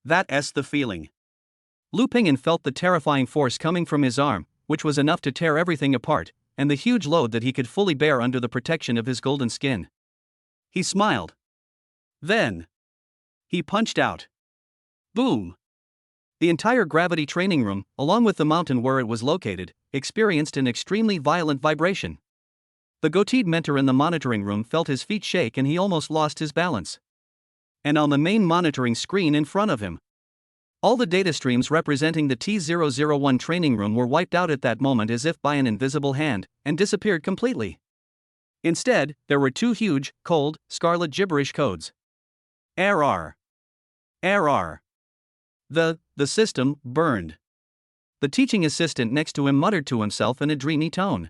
That's the feeling. Lu Ping'an felt the terrifying force coming from his arm, which was enough to tear everything apart, and the huge load that he could fully bear under the protection of his golden skin. He smiled. Then he punched out. Boom! The entire gravity training room, along with the mountain where it was located, experienced an extremely violent vibration. The goateed mentor in the monitoring room felt his feet shake and he almost lost his balance. And on the main monitoring screen in front of him, all the data streams representing the T001 training room were wiped out at that moment as if by an invisible hand, and disappeared completely. Instead, there were two huge, cold, scarlet gibberish codes. Error. Error. The system burned. The teaching assistant next to him muttered to himself in a dreamy tone.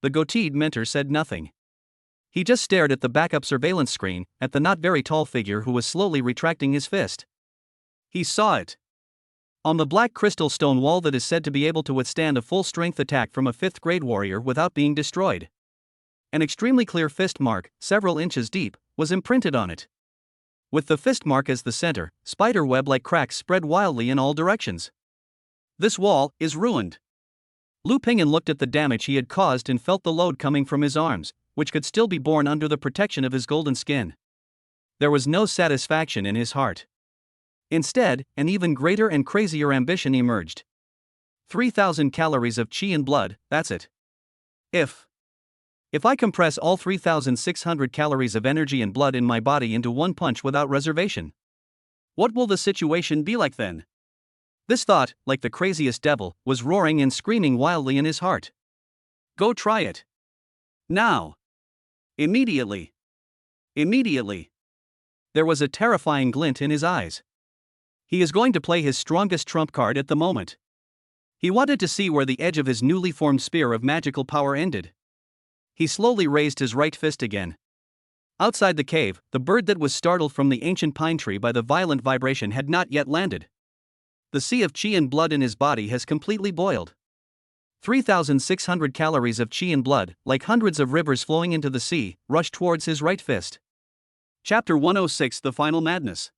The goateed mentor said nothing. He just stared at the backup surveillance screen, at the not very tall figure who was slowly retracting his fist. He saw it. On the black crystal stone wall that is said to be able to withstand a full-strength attack from a 5th grade warrior without being destroyed. An extremely clear fist mark, several inches deep, was imprinted on it. With the fist mark as the center, spider-web-like cracks spread wildly in all directions. This wall is ruined. Lu Ping'an looked at the damage he had caused and felt the load coming from his arms, which could still be borne under the protection of his golden skin. There was no satisfaction in his heart. Instead, an even greater and crazier ambition emerged. 3,000 calories of qi and blood, that's it. If I compress all 3,600 calories of energy and blood in my body into one punch without reservation, what will the situation be like then? This thought, like the craziest devil, was roaring and screaming wildly in his heart. Go try it. Now. Immediately. Immediately. There was a terrifying glint in his eyes. He is going to play his strongest trump card at the moment. He wanted to see where the edge of his newly formed spear of magical power ended. He slowly raised his right fist again. Outside the cave, the bird that was startled from the ancient pine tree by the violent vibration had not yet landed. The sea of qi and blood in his body has completely boiled. 3,600 calories of qi and blood, like hundreds of rivers flowing into the sea, rushed towards his right fist. Chapter 106: The Final Madness.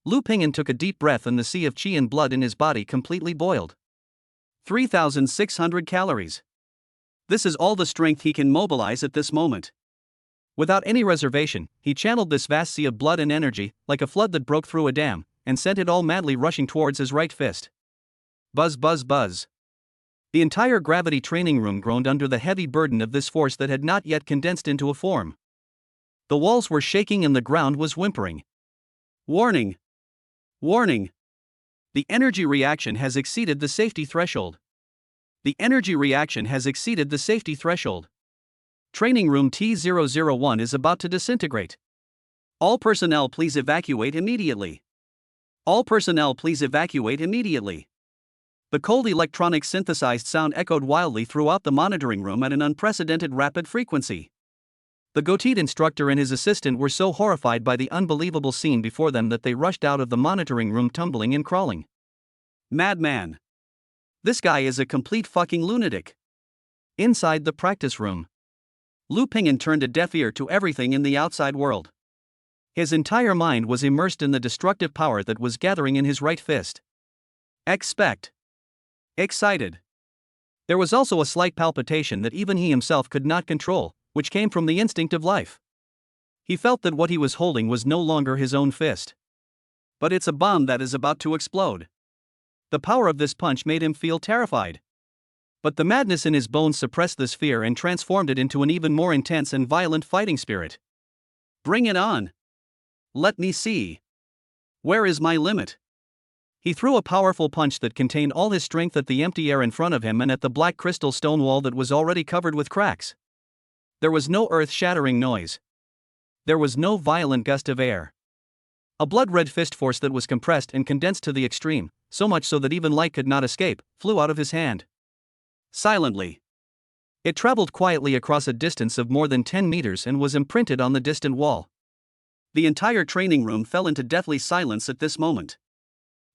Lu Ping'an took a deep breath and the sea of qi and blood in his body completely boiled. 3,600 calories. This is all the strength he can mobilize at this moment. Without any reservation, he channeled this vast sea of blood and energy, like a flood that broke through a dam, and sent it all madly rushing towards his right fist. Buzz, buzz, buzz. The entire gravity training room groaned under the heavy burden of this force that had not yet condensed into a form. The walls were shaking and the ground was whimpering. Warning! Warning! The energy reaction has exceeded the safety threshold. The energy reaction has exceeded the safety threshold. Training room T001 is about to disintegrate. All personnel please evacuate immediately. All personnel please evacuate immediately. The cold electronic synthesized sound echoed wildly throughout the monitoring room at an unprecedented rapid frequency. The goateed instructor and his assistant were so horrified by the unbelievable scene before them that they rushed out of the monitoring room tumbling and crawling. Madman! This guy is a complete fucking lunatic. Inside the practice room, Lu Ping'an turned a deaf ear to everything in the outside world. His entire mind was immersed in the destructive power that was gathering in his right fist. Excited. There was also a slight palpitation that even he himself could not control, which came from the instinct of life. He felt that what he was holding was no longer his own fist. But it's a bomb that is about to explode. The power of this punch made him feel terrified. But the madness in his bones suppressed this fear and transformed it into an even more intense and violent fighting spirit. Bring it on! Let me see. Where is my limit? He threw a powerful punch that contained all his strength at the empty air in front of him and at the black crystal stone wall that was already covered with cracks. There was no earth-shattering noise. There was no violent gust of air. A blood-red fist force that was compressed and condensed to the extreme, so much so that even light could not escape, flew out of his hand. Silently. It traveled quietly across a distance of more than 10 meters and was imprinted on the distant wall. The entire training room fell into deathly silence at this moment.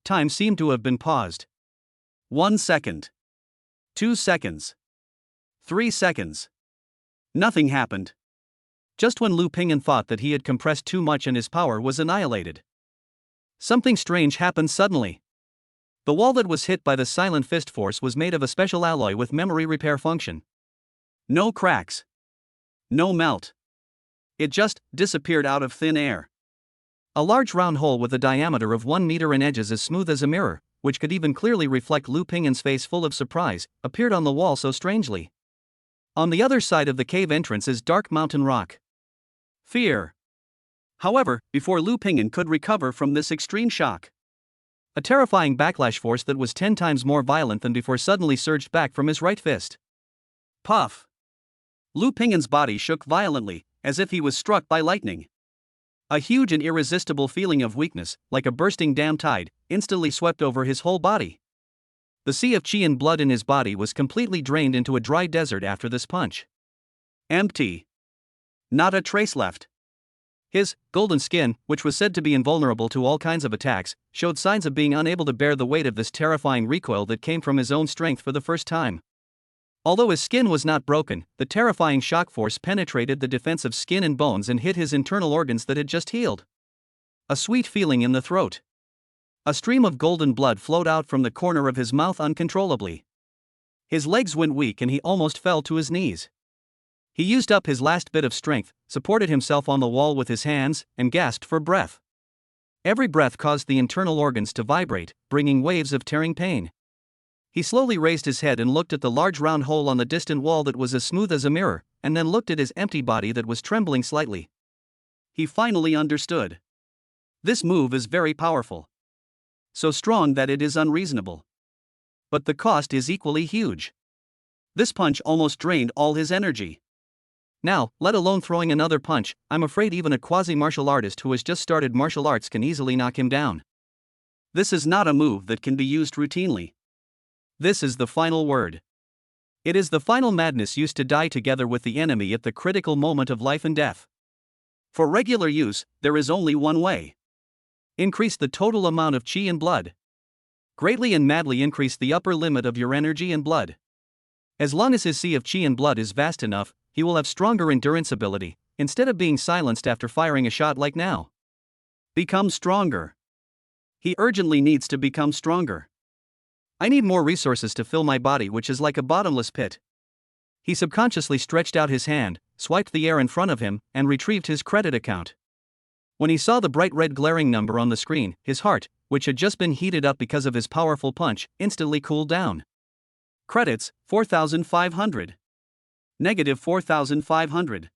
Time seemed to have been paused. 1 second. 2 seconds. 3 seconds. Nothing happened. Just when Lu Ping'an thought that he had compressed too much and his power was annihilated. Something strange happened suddenly. The wall that was hit by the silent fist force was made of a special alloy with memory repair function. No cracks. No melt. It just disappeared out of thin air. A large round hole with a diameter of 1 meter and edges as smooth as a mirror, which could even clearly reflect Lu Ping'an's face full of surprise, appeared on the wall so strangely. On the other side of the cave entrance is dark mountain rock. Fear. However, before Lu Ping'an could recover from this extreme shock, a terrifying backlash force that was 10 times more violent than before suddenly surged back from his right fist. Puff. Lu Ping'an's body shook violently, as if he was struck by lightning. A huge and irresistible feeling of weakness, like a bursting dam tide, instantly swept over his whole body. The sea of qi and blood in his body was completely drained into a dry desert after this punch. Empty. Not a trace left. His golden skin, which was said to be invulnerable to all kinds of attacks, showed signs of being unable to bear the weight of this terrifying recoil that came from his own strength for the first time. Although his skin was not broken, the terrifying shock force penetrated the defense of skin and bones and hit his internal organs that had just healed. A sweet feeling in the throat. A stream of golden blood flowed out from the corner of his mouth uncontrollably. His legs went weak and he almost fell to his knees. He used up his last bit of strength, supported himself on the wall with his hands, and gasped for breath. Every breath caused the internal organs to vibrate, bringing waves of tearing pain. He slowly raised his head and looked at the large round hole on the distant wall that was as smooth as a mirror, and then looked at his empty body that was trembling slightly. He finally understood. This move is very powerful. So strong that it is unreasonable. But the cost is equally huge. This punch almost drained all his energy. Now, let alone throwing another punch, I'm afraid even a quasi-martial artist who has just started martial arts can easily knock him down. This is not a move that can be used routinely. This is the final word. It is the final madness used to die together with the enemy at the critical moment of life and death. For regular use, there is only one way. Increase the total amount of qi and blood. Greatly and madly increase the upper limit of your energy and blood. As long as his sea of qi and blood is vast enough, he will have stronger endurance ability, instead of being silenced after firing a shot like now. Become stronger. He urgently needs to become stronger. I need more resources to fill my body, which is like a bottomless pit. He subconsciously stretched out his hand, swiped the air in front of him, and retrieved his credit account. When he saw the bright red glaring number on the screen, his heart, which had just been heated up because of his powerful punch, instantly cooled down. Credits, 4,500. Negative 4,500.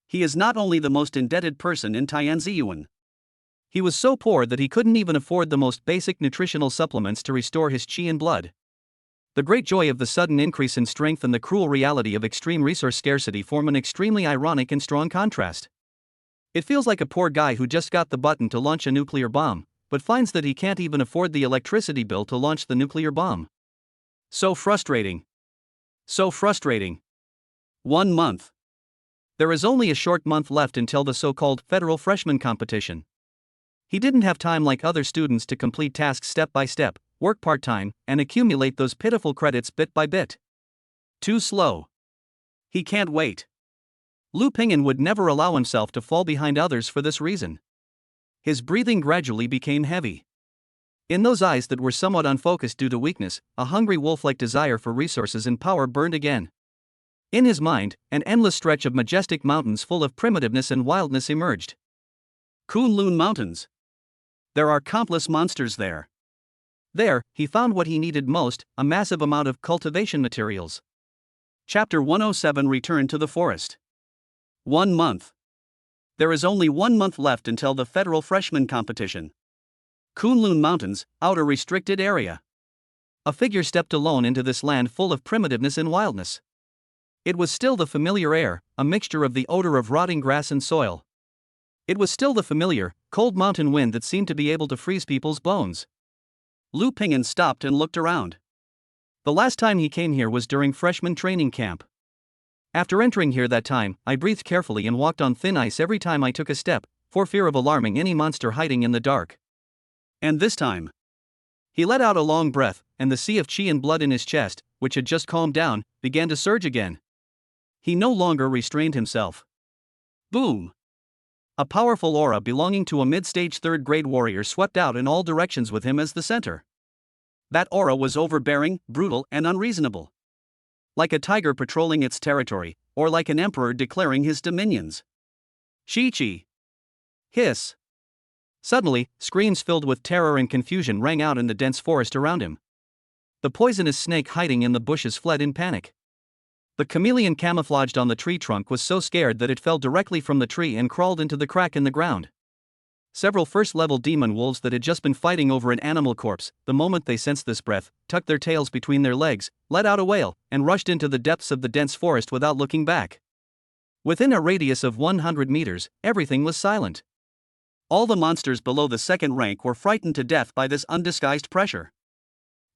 He is not only the most indebted person in Tianziyuan. He was so poor that he couldn't even afford the most basic nutritional supplements to restore his qi and blood. The great joy of the sudden increase in strength and the cruel reality of extreme resource scarcity form an extremely ironic and strong contrast. It feels like a poor guy who just got the button to launch a nuclear bomb, but finds that he can't even afford the electricity bill to launch the nuclear bomb. So frustrating. So frustrating. 1 month. There is only a short month left until the so-called federal freshman competition. He didn't have time like other students to complete tasks step by step, work part-time, and accumulate those pitiful credits bit by bit. Too slow. He can't wait. Lu Ping'an would never allow himself to fall behind others for this reason. His breathing gradually became heavy. In those eyes that were somewhat unfocused due to weakness, a hungry wolf-like desire for resources and power burned again. In his mind, an endless stretch of majestic mountains full of primitiveness and wildness emerged. Kunlun Mountains. There are countless monsters there. There, he found what he needed most, a massive amount of cultivation materials. Chapter 107 Return to the Forest. 1 month. There is only 1 month left until the federal freshman competition. Kunlun Mountains, outer restricted area. A figure stepped alone into this land full of primitiveness and wildness. It was still the familiar air, a mixture of the odor of rotting grass and soil. It was still the familiar, cold mountain wind that seemed to be able to freeze people's bones. Lu Ping'an stopped and looked around. The last time he came here was during freshman training camp. After entering here that time, I breathed carefully and walked on thin ice every time I took a step, for fear of alarming any monster hiding in the dark. And this time, he let out a long breath, and the sea of qi and blood in his chest, which had just calmed down, began to surge again. He no longer restrained himself. Boom! A powerful aura belonging to a mid-stage third-grade warrior swept out in all directions with him as the center. That aura was overbearing, brutal, and unreasonable. Like a tiger patrolling its territory, or like an emperor declaring his dominions. Chi-Chi! Hiss! Suddenly, screams filled with terror and confusion rang out in the dense forest around him. The poisonous snake hiding in the bushes fled in panic. The chameleon camouflaged on the tree trunk was so scared that it fell directly from the tree and crawled into the crack in the ground. Several first-level demon wolves that had just been fighting over an animal corpse, the moment they sensed this breath, tucked their tails between their legs, let out a wail, and rushed into the depths of the dense forest without looking back. Within a radius of 100 meters, everything was silent. All the monsters below the second rank were frightened to death by this undisguised pressure.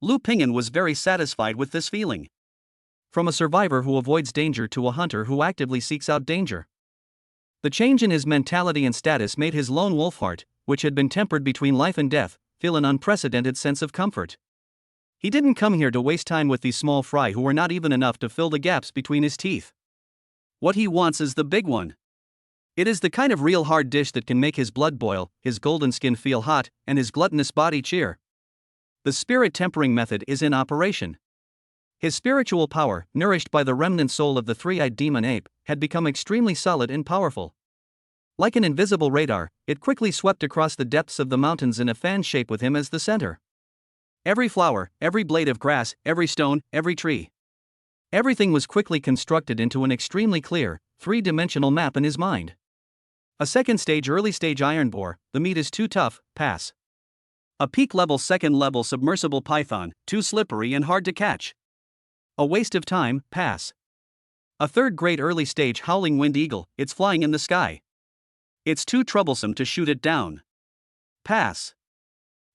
Lu Ping'an was very satisfied with this feeling. From a survivor who avoids danger to a hunter who actively seeks out danger. The change in his mentality and status made his lone wolf heart, which had been tempered between life and death, feel an unprecedented sense of comfort. He didn't come here to waste time with these small fry who were not even enough to fill the gaps between his teeth. What he wants is the big one. It is the kind of real hard dish that can make his blood boil, his golden skin feel hot, and his gluttonous body cheer. The spirit tempering method is in operation. His spiritual power, nourished by the remnant soul of the three-eyed demon ape, had become extremely solid and powerful. Like an invisible radar, it quickly swept across the depths of the mountains in a fan shape with him as the center. Every flower, every blade of grass, every stone, every tree. Everything was quickly constructed into an extremely clear, three-dimensional map in his mind. A second-stage early-stage iron boar, the meat is too tough, pass. A peak-level second-level submersible python, too slippery and hard to catch. A waste of time, pass. A third-grade early-stage howling wind eagle, it's flying in the sky. It's too troublesome to shoot it down. Pass.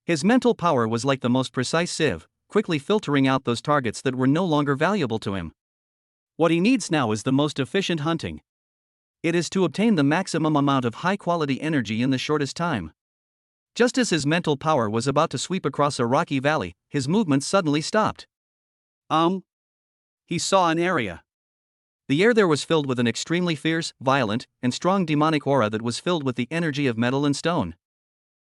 His mental power was like the most precise sieve, quickly filtering out those targets that were no longer valuable to him. What he needs now is the most efficient hunting. It is to obtain the maximum amount of high-quality energy in the shortest time. Just as his mental power was about to sweep across a rocky valley, his movements suddenly stopped. He saw an area. The air there was filled with an extremely fierce, violent, and strong demonic aura that was filled with the energy of metal and stone.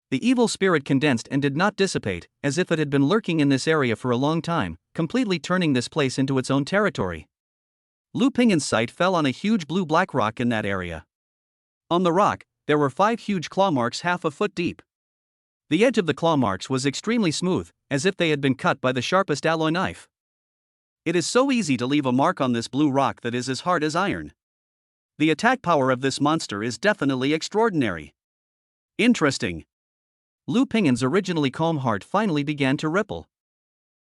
The evil spirit condensed and did not dissipate, as if it had been lurking in this area for a long time, completely turning this place into its own territory. Lu Ping'an's sight fell on a huge blue-black rock in that area. On the rock, there were 5 huge claw marks half a foot deep. The edge of the claw marks was extremely smooth, as if they had been cut by the sharpest alloy knife. It is so easy to leave a mark on this blue rock that is as hard as iron. The attack power of this monster is definitely extraordinary. Interesting. Lu Ping'an's originally calm heart finally began to ripple.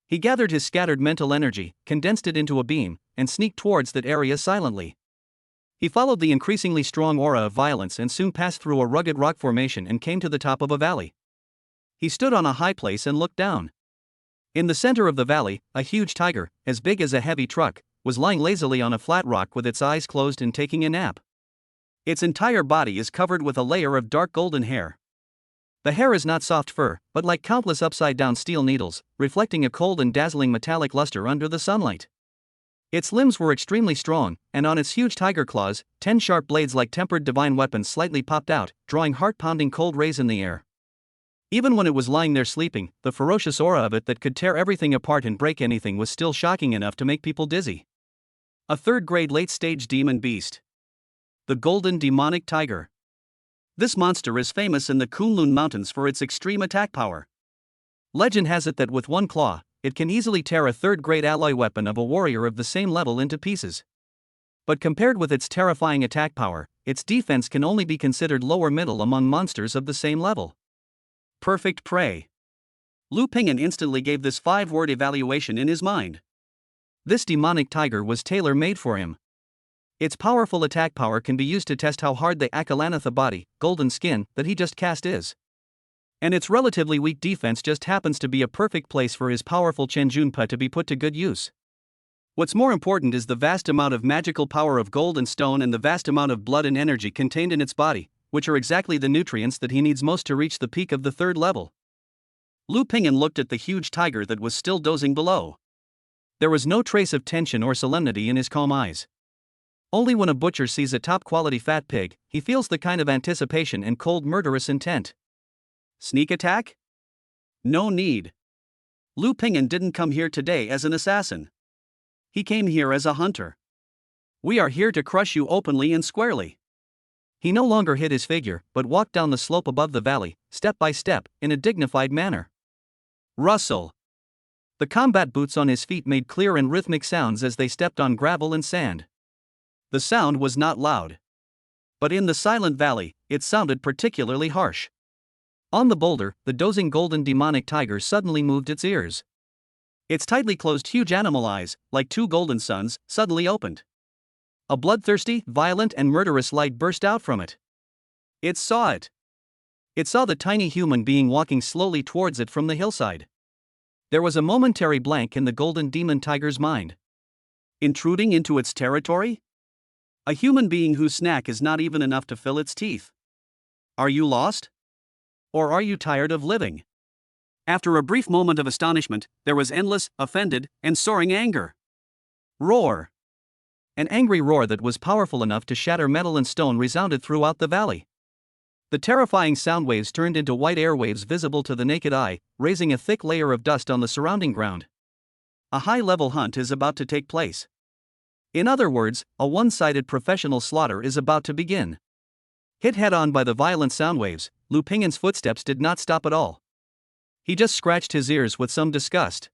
He gathered his scattered mental energy, condensed it into a beam, and sneaked towards that area silently. He followed the increasingly strong aura of violence and soon passed through a rugged rock formation and came to the top of a valley. He stood on a high place and looked down. In the center of the valley, a huge tiger, as big as a heavy truck, was lying lazily on a flat rock with its eyes closed and taking a nap. Its entire body is covered with a layer of dark golden hair. The hair is not soft fur, but like countless upside-down steel needles, reflecting a cold and dazzling metallic luster under the sunlight. Its limbs were extremely strong, and on its huge tiger claws, 10 sharp blades like tempered divine weapons slightly popped out, drawing heart-pounding cold rays in the air. Even when it was lying there sleeping, the ferocious aura of it that could tear everything apart and break anything was still shocking enough to make people dizzy. A third-grade late-stage demon beast. The Golden Demonic Tiger. This monster is famous in the Kunlun Mountains for its extreme attack power. Legend has it that with one claw, it can easily tear a third-grade alloy weapon of a warrior of the same level into pieces. But compared with its terrifying attack power, its defense can only be considered lower middle among monsters of the same level. Perfect prey. Lu Ping'an instantly gave this 5-word evaluation in his mind. This demonic tiger was tailor-made for him. Its powerful attack power can be used to test how hard the Akalanatha body, golden skin, that he just cast is. And its relatively weak defense just happens to be a perfect place for his powerful Chenjunpa to be put to good use. What's more important is the vast amount of magical power of gold and stone and the vast amount of blood and energy contained in its body, which are exactly the nutrients that he needs most to reach the peak of the third level. Lu Ping'an looked at the huge tiger that was still dozing below. There was no trace of tension or solemnity in his calm eyes. Only when a butcher sees a top-quality fat pig, he feels the kind of anticipation and cold murderous intent. Sneak attack? No need. Lu Ping'an didn't come here today as an assassin. He came here as a hunter. We are here to crush you openly and squarely. He no longer hid his figure, but walked down the slope above the valley, step by step, in a dignified manner. Rustle. The combat boots on his feet made clear and rhythmic sounds as they stepped on gravel and sand. The sound was not loud. But in the silent valley, it sounded particularly harsh. On the boulder, the dozing golden demonic tiger suddenly moved its ears. Its tightly closed huge animal eyes, like two golden suns, suddenly opened. A bloodthirsty, violent and murderous light burst out from it. It saw it. It saw the tiny human being walking slowly towards it from the hillside. There was a momentary blank in the golden demon tiger's mind. Intruding into its territory? A human being whose snack is not even enough to fill its teeth. Are you lost? Or are you tired of living? After a brief moment of astonishment, there was endless, offended, and soaring anger. Roar. An angry roar that was powerful enough to shatter metal and stone resounded throughout the valley. The terrifying sound waves turned into white airwaves visible to the naked eye, raising a thick layer of dust on the surrounding ground. A high-level hunt is about to take place. In other words, a one-sided professional slaughter is about to begin. Hit head-on by the violent sound waves, Lu Ping'an's footsteps did not stop at all. He just scratched his ears with some disgust.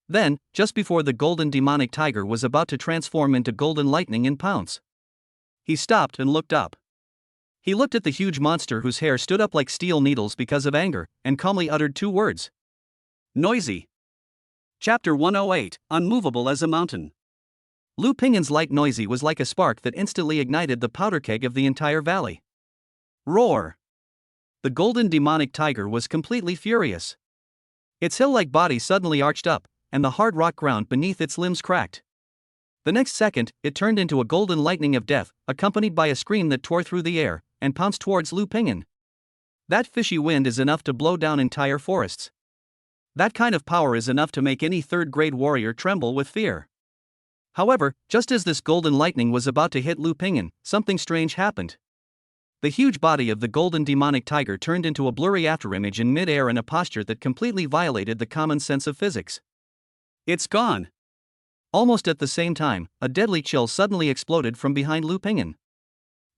Then, just before the golden demonic tiger was about to transform into golden lightning and pounce, he stopped and looked up. He looked at the huge monster whose hair stood up like steel needles because of anger, and calmly uttered 2 words. Noisy. Chapter 108, Unmovable as a Mountain. Lu Ping'an's light noisy was like a spark that instantly ignited the powder keg of the entire valley. Roar. The golden demonic tiger was completely furious. Its hill-like body suddenly arched up, and the hard rock ground beneath its limbs cracked. The next second, it turned into a golden lightning of death, accompanied by a scream that tore through the air, and pounced towards Lu Ping'an. That fishy wind is enough to blow down entire forests. That kind of power is enough to make any third-grade warrior tremble with fear. However, just as this golden lightning was about to hit Lu Ping'an, something strange happened. The huge body of the golden demonic tiger turned into a blurry afterimage in mid-air in a posture that completely violated the common sense of physics. It's gone. Almost at the same time, a deadly chill suddenly exploded from behind Lu Ping'an.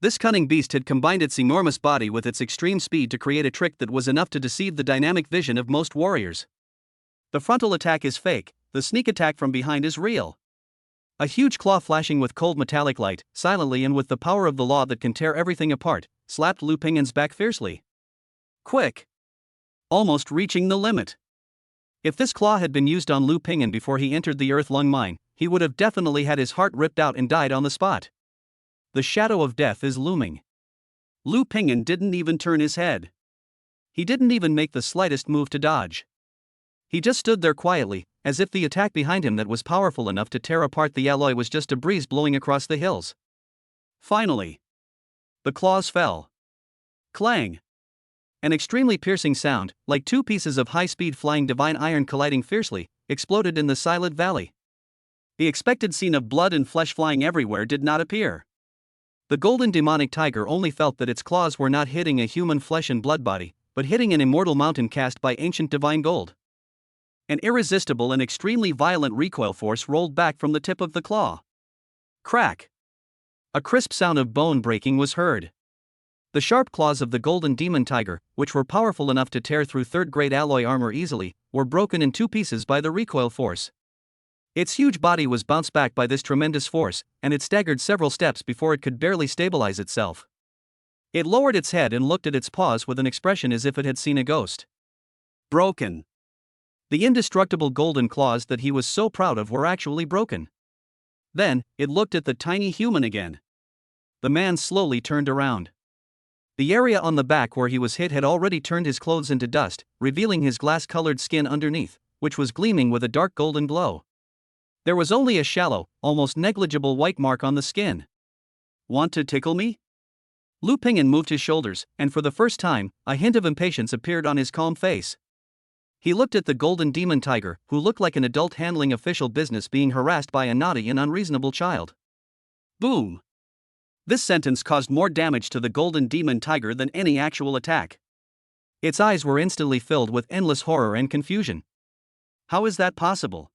This cunning beast had combined its enormous body with its extreme speed to create a trick that was enough to deceive the dynamic vision of most warriors. The frontal attack is fake, the sneak attack from behind is real. A huge claw flashing with cold metallic light, silently and with the power of the law that can tear everything apart, slapped Lu Ping'an's back fiercely. Quick! Almost reaching the limit. If this claw had been used on Lu Ping'an before he entered the Earth Lung mine, he would have definitely had his heart ripped out and died on the spot. The shadow of death is looming. Lu Ping'an didn't even turn his head. He didn't even make the slightest move to dodge. He just stood there quietly, as if the attack behind him that was powerful enough to tear apart the alloy was just a breeze blowing across the hills. Finally, the claws fell. Clang! An extremely piercing sound, like 2 pieces of high-speed flying divine iron colliding fiercely, exploded in the silent valley. The expected scene of blood and flesh flying everywhere did not appear. The golden demonic tiger only felt that its claws were not hitting a human flesh and blood body, but hitting an immortal mountain cast by ancient divine gold. An irresistible and extremely violent recoil force rolled back from the tip of the claw. Crack! A crisp sound of bone breaking was heard. The sharp claws of the golden demon tiger, which were powerful enough to tear through third-grade alloy armor easily, were broken in two pieces by the recoil force. Its huge body was bounced back by this tremendous force, and it staggered several steps before it could barely stabilize itself. It lowered its head and looked at its paws with an expression as if it had seen a ghost. Broken. The indestructible golden claws that he was so proud of were actually broken. Then, it looked at the tiny human again. The man slowly turned around. The area on the back where he was hit had already turned his clothes into dust, revealing his glass-colored skin underneath, which was gleaming with a dark golden glow. There was only a shallow, almost negligible white mark on the skin. Want to tickle me? Lu Ping'an moved his shoulders, and for the first time, a hint of impatience appeared on his calm face. He looked at the golden demon tiger, who looked like an adult handling official business being harassed by a naughty and unreasonable child. Boom! This sentence caused more damage to the golden demon tiger than any actual attack. Its eyes were instantly filled with endless horror and confusion. How is that possible?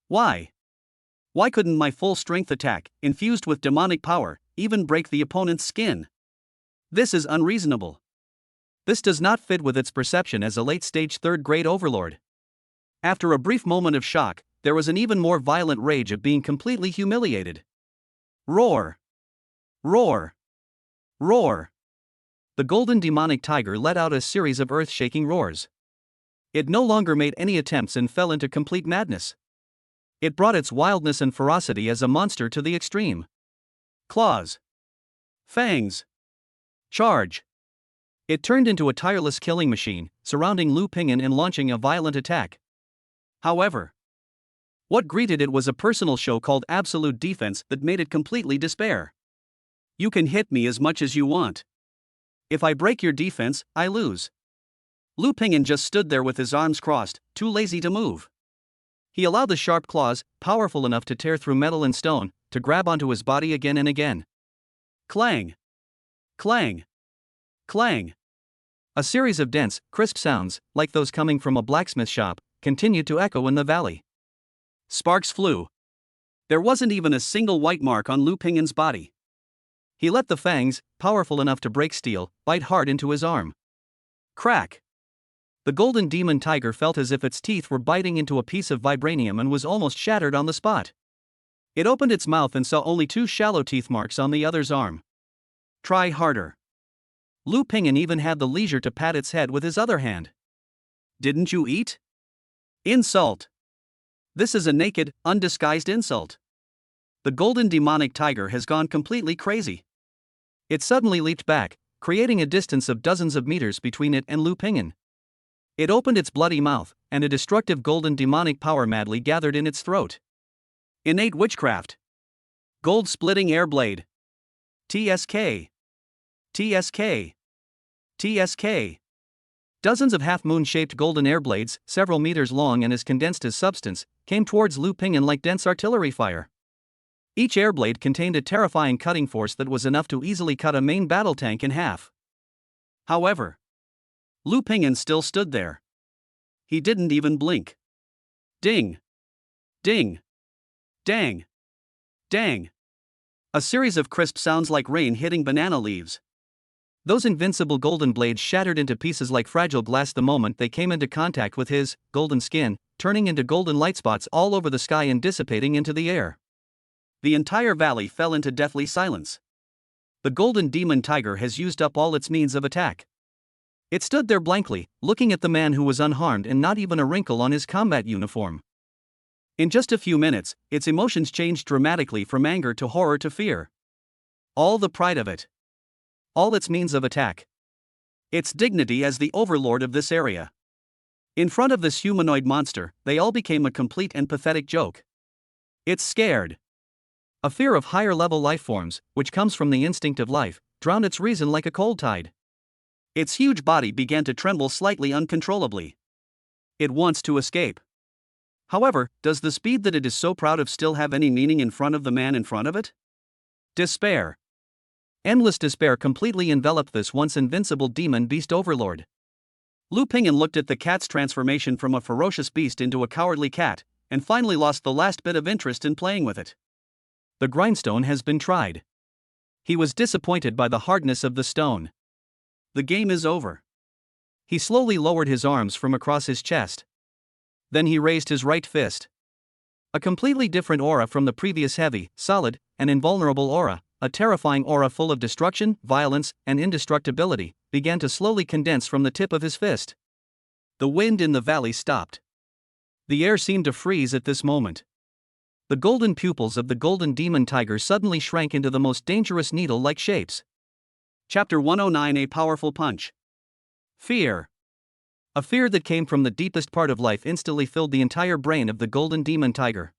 Why? Why couldn't my full-strength attack, infused with demonic power, even break the opponent's skin? This is unreasonable. This does not fit with its perception as a late-stage third-grade overlord. After a brief moment of shock, there was an even more violent rage of being completely humiliated. Roar! Roar! Roar! The golden demonic tiger let out a series of earth-shaking roars. It no longer made any attempts and fell into complete madness. It brought its wildness and ferocity as a monster to the extreme. Claws. Fangs. Charge. It turned into a tireless killing machine, surrounding Lu Ping'an and launching a violent attack. However, what greeted it was a personal show called Absolute Defense that made it completely despair. You can hit me as much as you want. If I break your defense, I lose. Lu Ping'an just stood there with his arms crossed, too lazy to move. He allowed the sharp claws, powerful enough to tear through metal and stone, to grab onto his body again and again. Clang! Clang! Clang! A series of dense, crisp sounds, like those coming from a blacksmith shop, continued to echo in the valley. Sparks flew. There wasn't even a single white mark on Lu Ping'an's body. He let the fangs, powerful enough to break steel, bite hard into his arm. Crack! The golden demon tiger felt as if its teeth were biting into a piece of vibranium and was almost shattered on the spot. It opened its mouth and saw only two shallow teeth marks on the other's arm. Try harder. Lu Ping'an even had the leisure to pat its head with his other hand. Didn't you eat? Insult. This is a naked, undisguised insult. The golden demonic tiger has gone completely crazy. It suddenly leaped back, creating a distance of dozens of meters between it and Lu Ping'an. It opened its bloody mouth, and a destructive golden demonic power madly gathered in its throat. Innate witchcraft. Gold-splitting air blade. TSK. TSK. TSK. Dozens of half-moon-shaped golden air blades, several meters long and as condensed as substance, came towards Lu Ping'an like dense artillery fire. Each airblade contained a terrifying cutting force that was enough to easily cut a main battle tank in half. However, Lu Ping'an still stood there. He didn't even blink. Ding! Ding! Dang! Dang! A series of crisp sounds like rain hitting banana leaves. Those invincible golden blades shattered into pieces like fragile glass the moment they came into contact with his golden skin, turning into golden light spots all over the sky and dissipating into the air. The entire valley fell into deathly silence. The golden demon tiger has used up all its means of attack. It stood there blankly, looking at the man who was unharmed and not even a wrinkle on his combat uniform. In just a few minutes, its emotions changed dramatically from anger to horror to fear. All the pride of it. All its means of attack. Its dignity as the overlord of this area. In front of this humanoid monster, they all became a complete and pathetic joke. It's scared. A fear of higher-level life forms, which comes from the instinct of life, drowned its reason like a cold tide. Its huge body began to tremble slightly uncontrollably. It wants to escape. However, does the speed that it is so proud of still have any meaning in front of the man in front of it? Despair. Endless despair completely enveloped this once invincible demon beast overlord. Lu Pingyan looked at the cat's transformation from a ferocious beast into a cowardly cat, and finally lost the last bit of interest in playing with it. The grindstone has been tried. He was disappointed by the hardness of the stone. The game is over. He slowly lowered his arms from across his chest. Then he raised his right fist. A completely different aura from the previous heavy, solid, and invulnerable aura, a terrifying aura full of destruction, violence, and indestructibility, began to slowly condense from the tip of his fist. The wind in the valley stopped. The air seemed to freeze at this moment. The golden pupils of the golden demon tiger suddenly shrank into the most dangerous needle-like shapes. Chapter 109: A Powerful Punch. Fear. A fear that came from the deepest part of life instantly filled the entire brain of the golden demon tiger.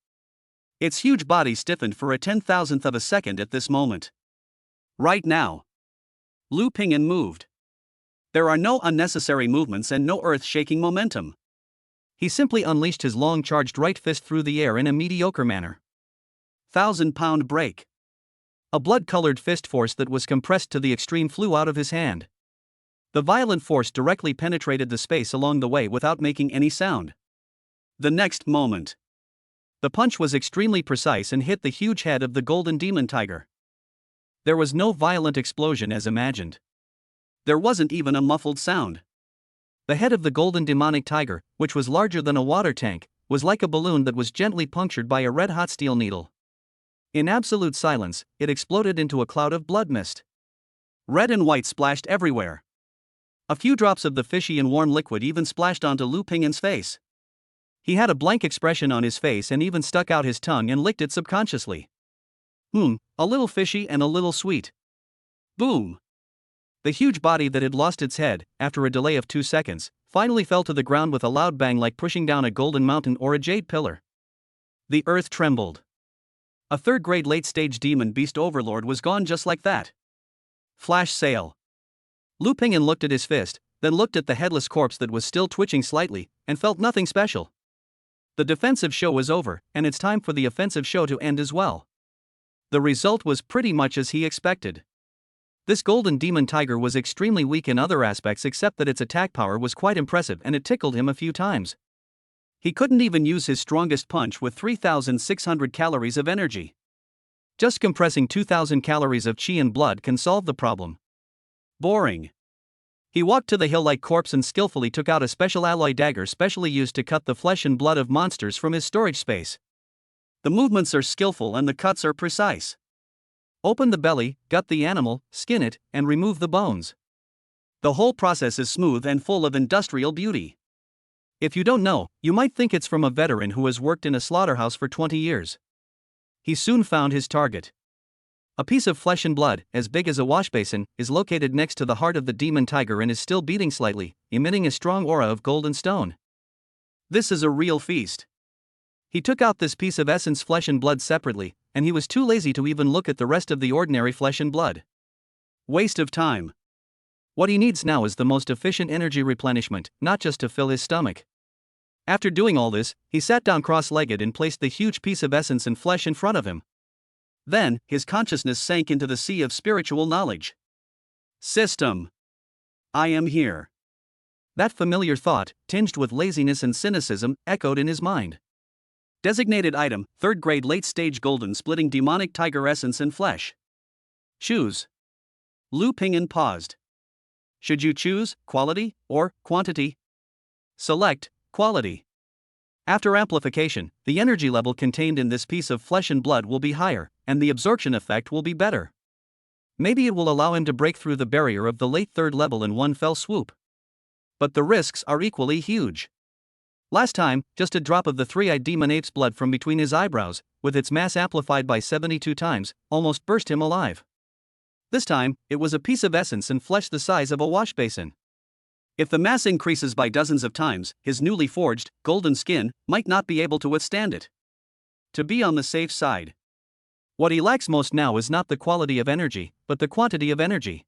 Its huge body stiffened for a 10,000th of a second at this moment. Right now. Lu Pingyan moved. There are no unnecessary movements and no earth-shaking momentum. He simply unleashed his long charged right fist through the air in a mediocre manner. 1,000-pound break. A blood-colored fist force that was compressed to the extreme flew out of his hand. The violent force directly penetrated the space along the way without making any sound. The next moment, the punch was extremely precise and hit the huge head of the golden demon tiger. There was no violent explosion as imagined. There wasn't even a muffled sound. The head of the golden demonic tiger, which was larger than a water tank, was like a balloon that was gently punctured by a red-hot steel needle. In absolute silence, it exploded into a cloud of blood mist. Red and white splashed everywhere. A few drops of the fishy and warm liquid even splashed onto Lu Pingyan's face. He had a blank expression on his face and even stuck out his tongue and licked it subconsciously. A little fishy and a little sweet. Boom! The huge body that had lost its head, after a delay of 2 seconds, finally fell to the ground with a loud bang like pushing down a golden mountain or a jade pillar. The earth trembled. A third-grade late-stage demon beast overlord was gone just like that. Flash sale. Lu Pingyan looked at his fist, then looked at the headless corpse that was still twitching slightly, and felt nothing special. The defensive show was over, and it's time for the offensive show to end as well. The result was pretty much as he expected. This golden demon tiger was extremely weak in other aspects except that its attack power was quite impressive and it tickled him a few times. He couldn't even use his strongest punch with 3,600 calories of energy. Just compressing 2,000 calories of chi and blood can solve the problem. Boring. He walked to the hill-like corpse and skillfully took out a special alloy dagger specially used to cut the flesh and blood of monsters from his storage space. The movements are skillful and the cuts are precise. Open the belly, gut the animal, skin it, and remove the bones. The whole process is smooth and full of industrial beauty. If you don't know, you might think it's from a veteran who has worked in a slaughterhouse for 20 years. He soon found his target. A piece of flesh and blood, as big as a washbasin, is located next to the heart of the demon tiger and is still beating slightly, emitting a strong aura of golden stone. This is a real feast. He took out this piece of essence flesh and blood separately, and he was too lazy to even look at the rest of the ordinary flesh and blood. Waste of time. What he needs now is the most efficient energy replenishment, not just to fill his stomach. After doing all this, he sat down cross-legged and placed the huge piece of essence and flesh in front of him. Then, his consciousness sank into the sea of spiritual knowledge. System. I am here. That familiar thought, tinged with laziness and cynicism, echoed in his mind. Designated item, 3rd grade late-stage golden splitting demonic tiger essence and flesh. Choose. Lu Pingyan paused. Should you choose quality or quantity? Select quality. After amplification, the energy level contained in this piece of flesh and blood will be higher, and the absorption effect will be better. Maybe it will allow him to break through the barrier of the late 3rd level in one fell swoop. But the risks are equally huge. Last time, just a drop of the three-eyed demon ape's blood from between his eyebrows, with its mass amplified by 72 times, almost burst him alive. This time, it was a piece of essence and flesh the size of a washbasin. If the mass increases by dozens of times, his newly forged, golden skin might not be able to withstand it. To be on the safe side. What he lacks most now is not the quality of energy, but the quantity of energy.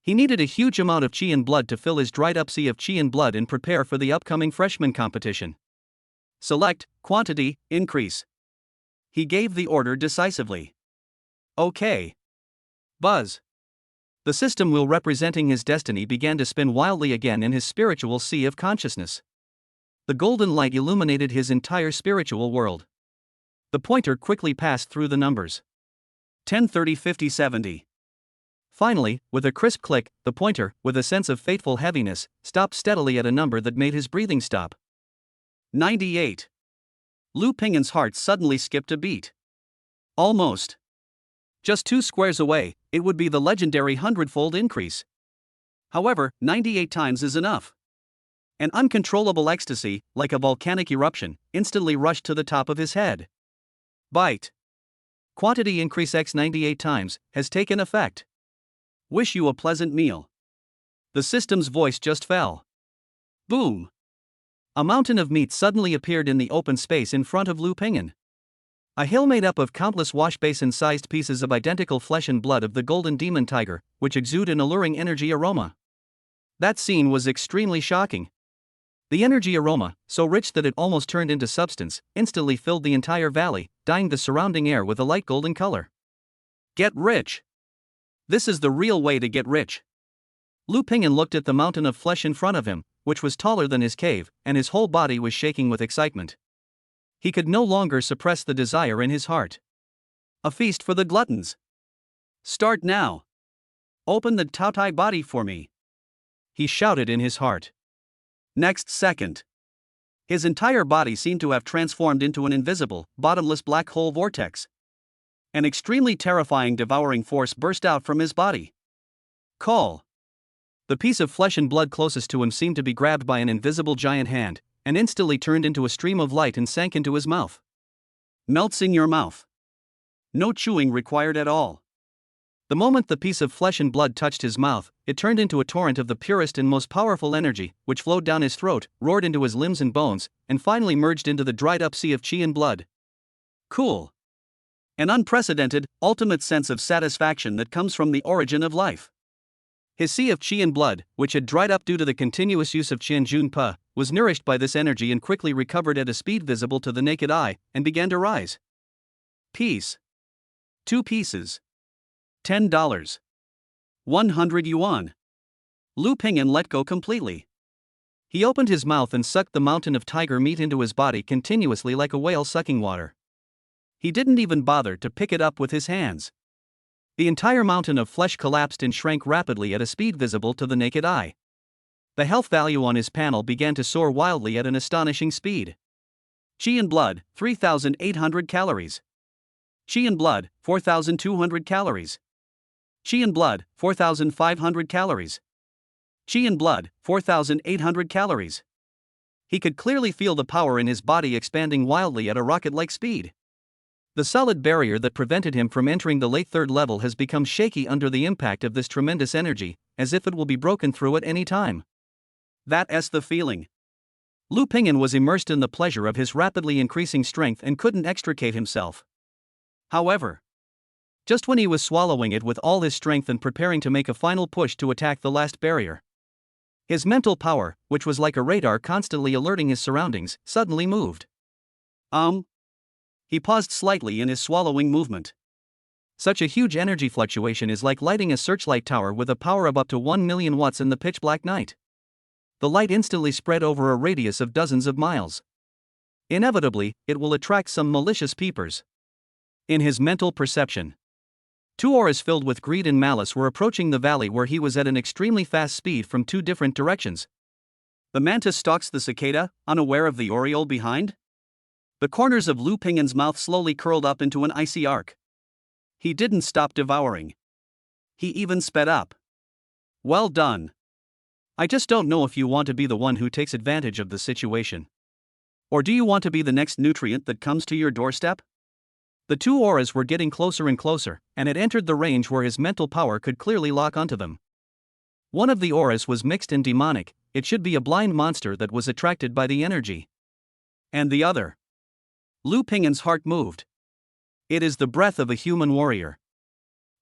He needed a huge amount of chi and blood to fill his dried-up sea of chi and blood and prepare for the upcoming freshman competition. Select quantity, increase. He gave the order decisively. Okay. Buzz. The system wheel representing his destiny began to spin wildly again in his spiritual sea of consciousness. The golden light illuminated his entire spiritual world. The pointer quickly passed through the numbers. 10, 30, 50, 70. Finally, with a crisp click, the pointer, with a sense of fateful heaviness, stopped steadily at a number that made his breathing stop. 98. Lu Ping'an's heart suddenly skipped a beat. Almost. Just 2 squares away, it would be the legendary 100-fold increase. However, 98 times is enough. An uncontrollable ecstasy, like a volcanic eruption, instantly rushed to the top of his head. Bite. Quantity increase x 98 times has taken effect. Wish you a pleasant meal. The system's voice just fell. Boom. A mountain of meat suddenly appeared in the open space in front of Lu Ping'an. A hill made up of countless wash-basin-sized pieces of identical flesh and blood of the golden demon tiger, which exude an alluring energy aroma. That scene was extremely shocking. The energy aroma, so rich that it almost turned into substance, instantly filled the entire valley, dyeing the surrounding air with a light golden color. Get rich. This is the real way to get rich. Lu Ping'an looked at the mountain of flesh in front of him, which was taller than his cave, and his whole body was shaking with excitement. He could no longer suppress the desire in his heart. A feast for the gluttons. Start now. Open the Taotai body for me. He shouted in his heart. Next second. His entire body seemed to have transformed into an invisible, bottomless black hole vortex. An extremely terrifying devouring force burst out from his body. Call. The piece of flesh and blood closest to him seemed to be grabbed by an invisible giant hand, and instantly turned into a stream of light and sank into his mouth. Melts in your mouth. No chewing required at all. The moment the piece of flesh and blood touched his mouth, it turned into a torrent of the purest and most powerful energy, which flowed down his throat, roared into his limbs and bones, and finally merged into the dried-up sea of qi and blood. Cool. An unprecedented, ultimate sense of satisfaction that comes from the origin of life. His sea of qi and blood, which had dried up due to the continuous use of Qian Jun Pa, was nourished by this energy and quickly recovered at a speed visible to the naked eye, and began to rise. Piece. 2 pieces. $10. 100 yuan. Lu Ping'an let go completely. He opened his mouth and sucked the mountain of tiger meat into his body continuously like a whale sucking water. He didn't even bother to pick it up with his hands. The entire mountain of flesh collapsed and shrank rapidly at a speed visible to the naked eye. The health value on his panel began to soar wildly at an astonishing speed. Qi and blood, 3,800 calories. Qi and blood, 4,200 calories. Qi and blood, 4,500 calories. Qi and blood, 4,800 calories. He could clearly feel the power in his body expanding wildly at a rocket-like speed. The solid barrier that prevented him from entering the late 3rd level has become shaky under the impact of this tremendous energy, as if it will be broken through at any time. That's the feeling. Lu Ping'an was immersed in the pleasure of his rapidly increasing strength and couldn't extricate himself. However, just when he was swallowing it with all his strength and preparing to make a final push to attack the last barrier, his mental power, which was like a radar constantly alerting his surroundings, suddenly moved. He paused slightly in his swallowing movement. Such a huge energy fluctuation is like lighting a searchlight tower with a power of up to 1 million watts in the pitch-black night. The light instantly spread over a radius of dozens of miles. Inevitably, it will attract some malicious peepers. In his mental perception, 2 auras filled with greed and malice were approaching the valley where he was at an extremely fast speed from 2 different directions. The mantis stalks the cicada, unaware of the aureole behind. The corners of Lu Ping'an's mouth slowly curled up into an icy arc. He didn't stop devouring. He even sped up. Well done. I just don't know if you want to be the one who takes advantage of the situation. Or do you want to be the next nutrient that comes to your doorstep? The 2 auras were getting closer and closer, and had entered the range where his mental power could clearly lock onto them. One of the auras was mixed and demonic, it should be a blind monster that was attracted by the energy. And the other. Lu Ping'an's heart moved. It is the breath of a human warrior.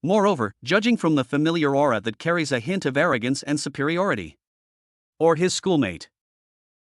Moreover, judging from the familiar aura that carries a hint of arrogance and superiority. Or his schoolmate.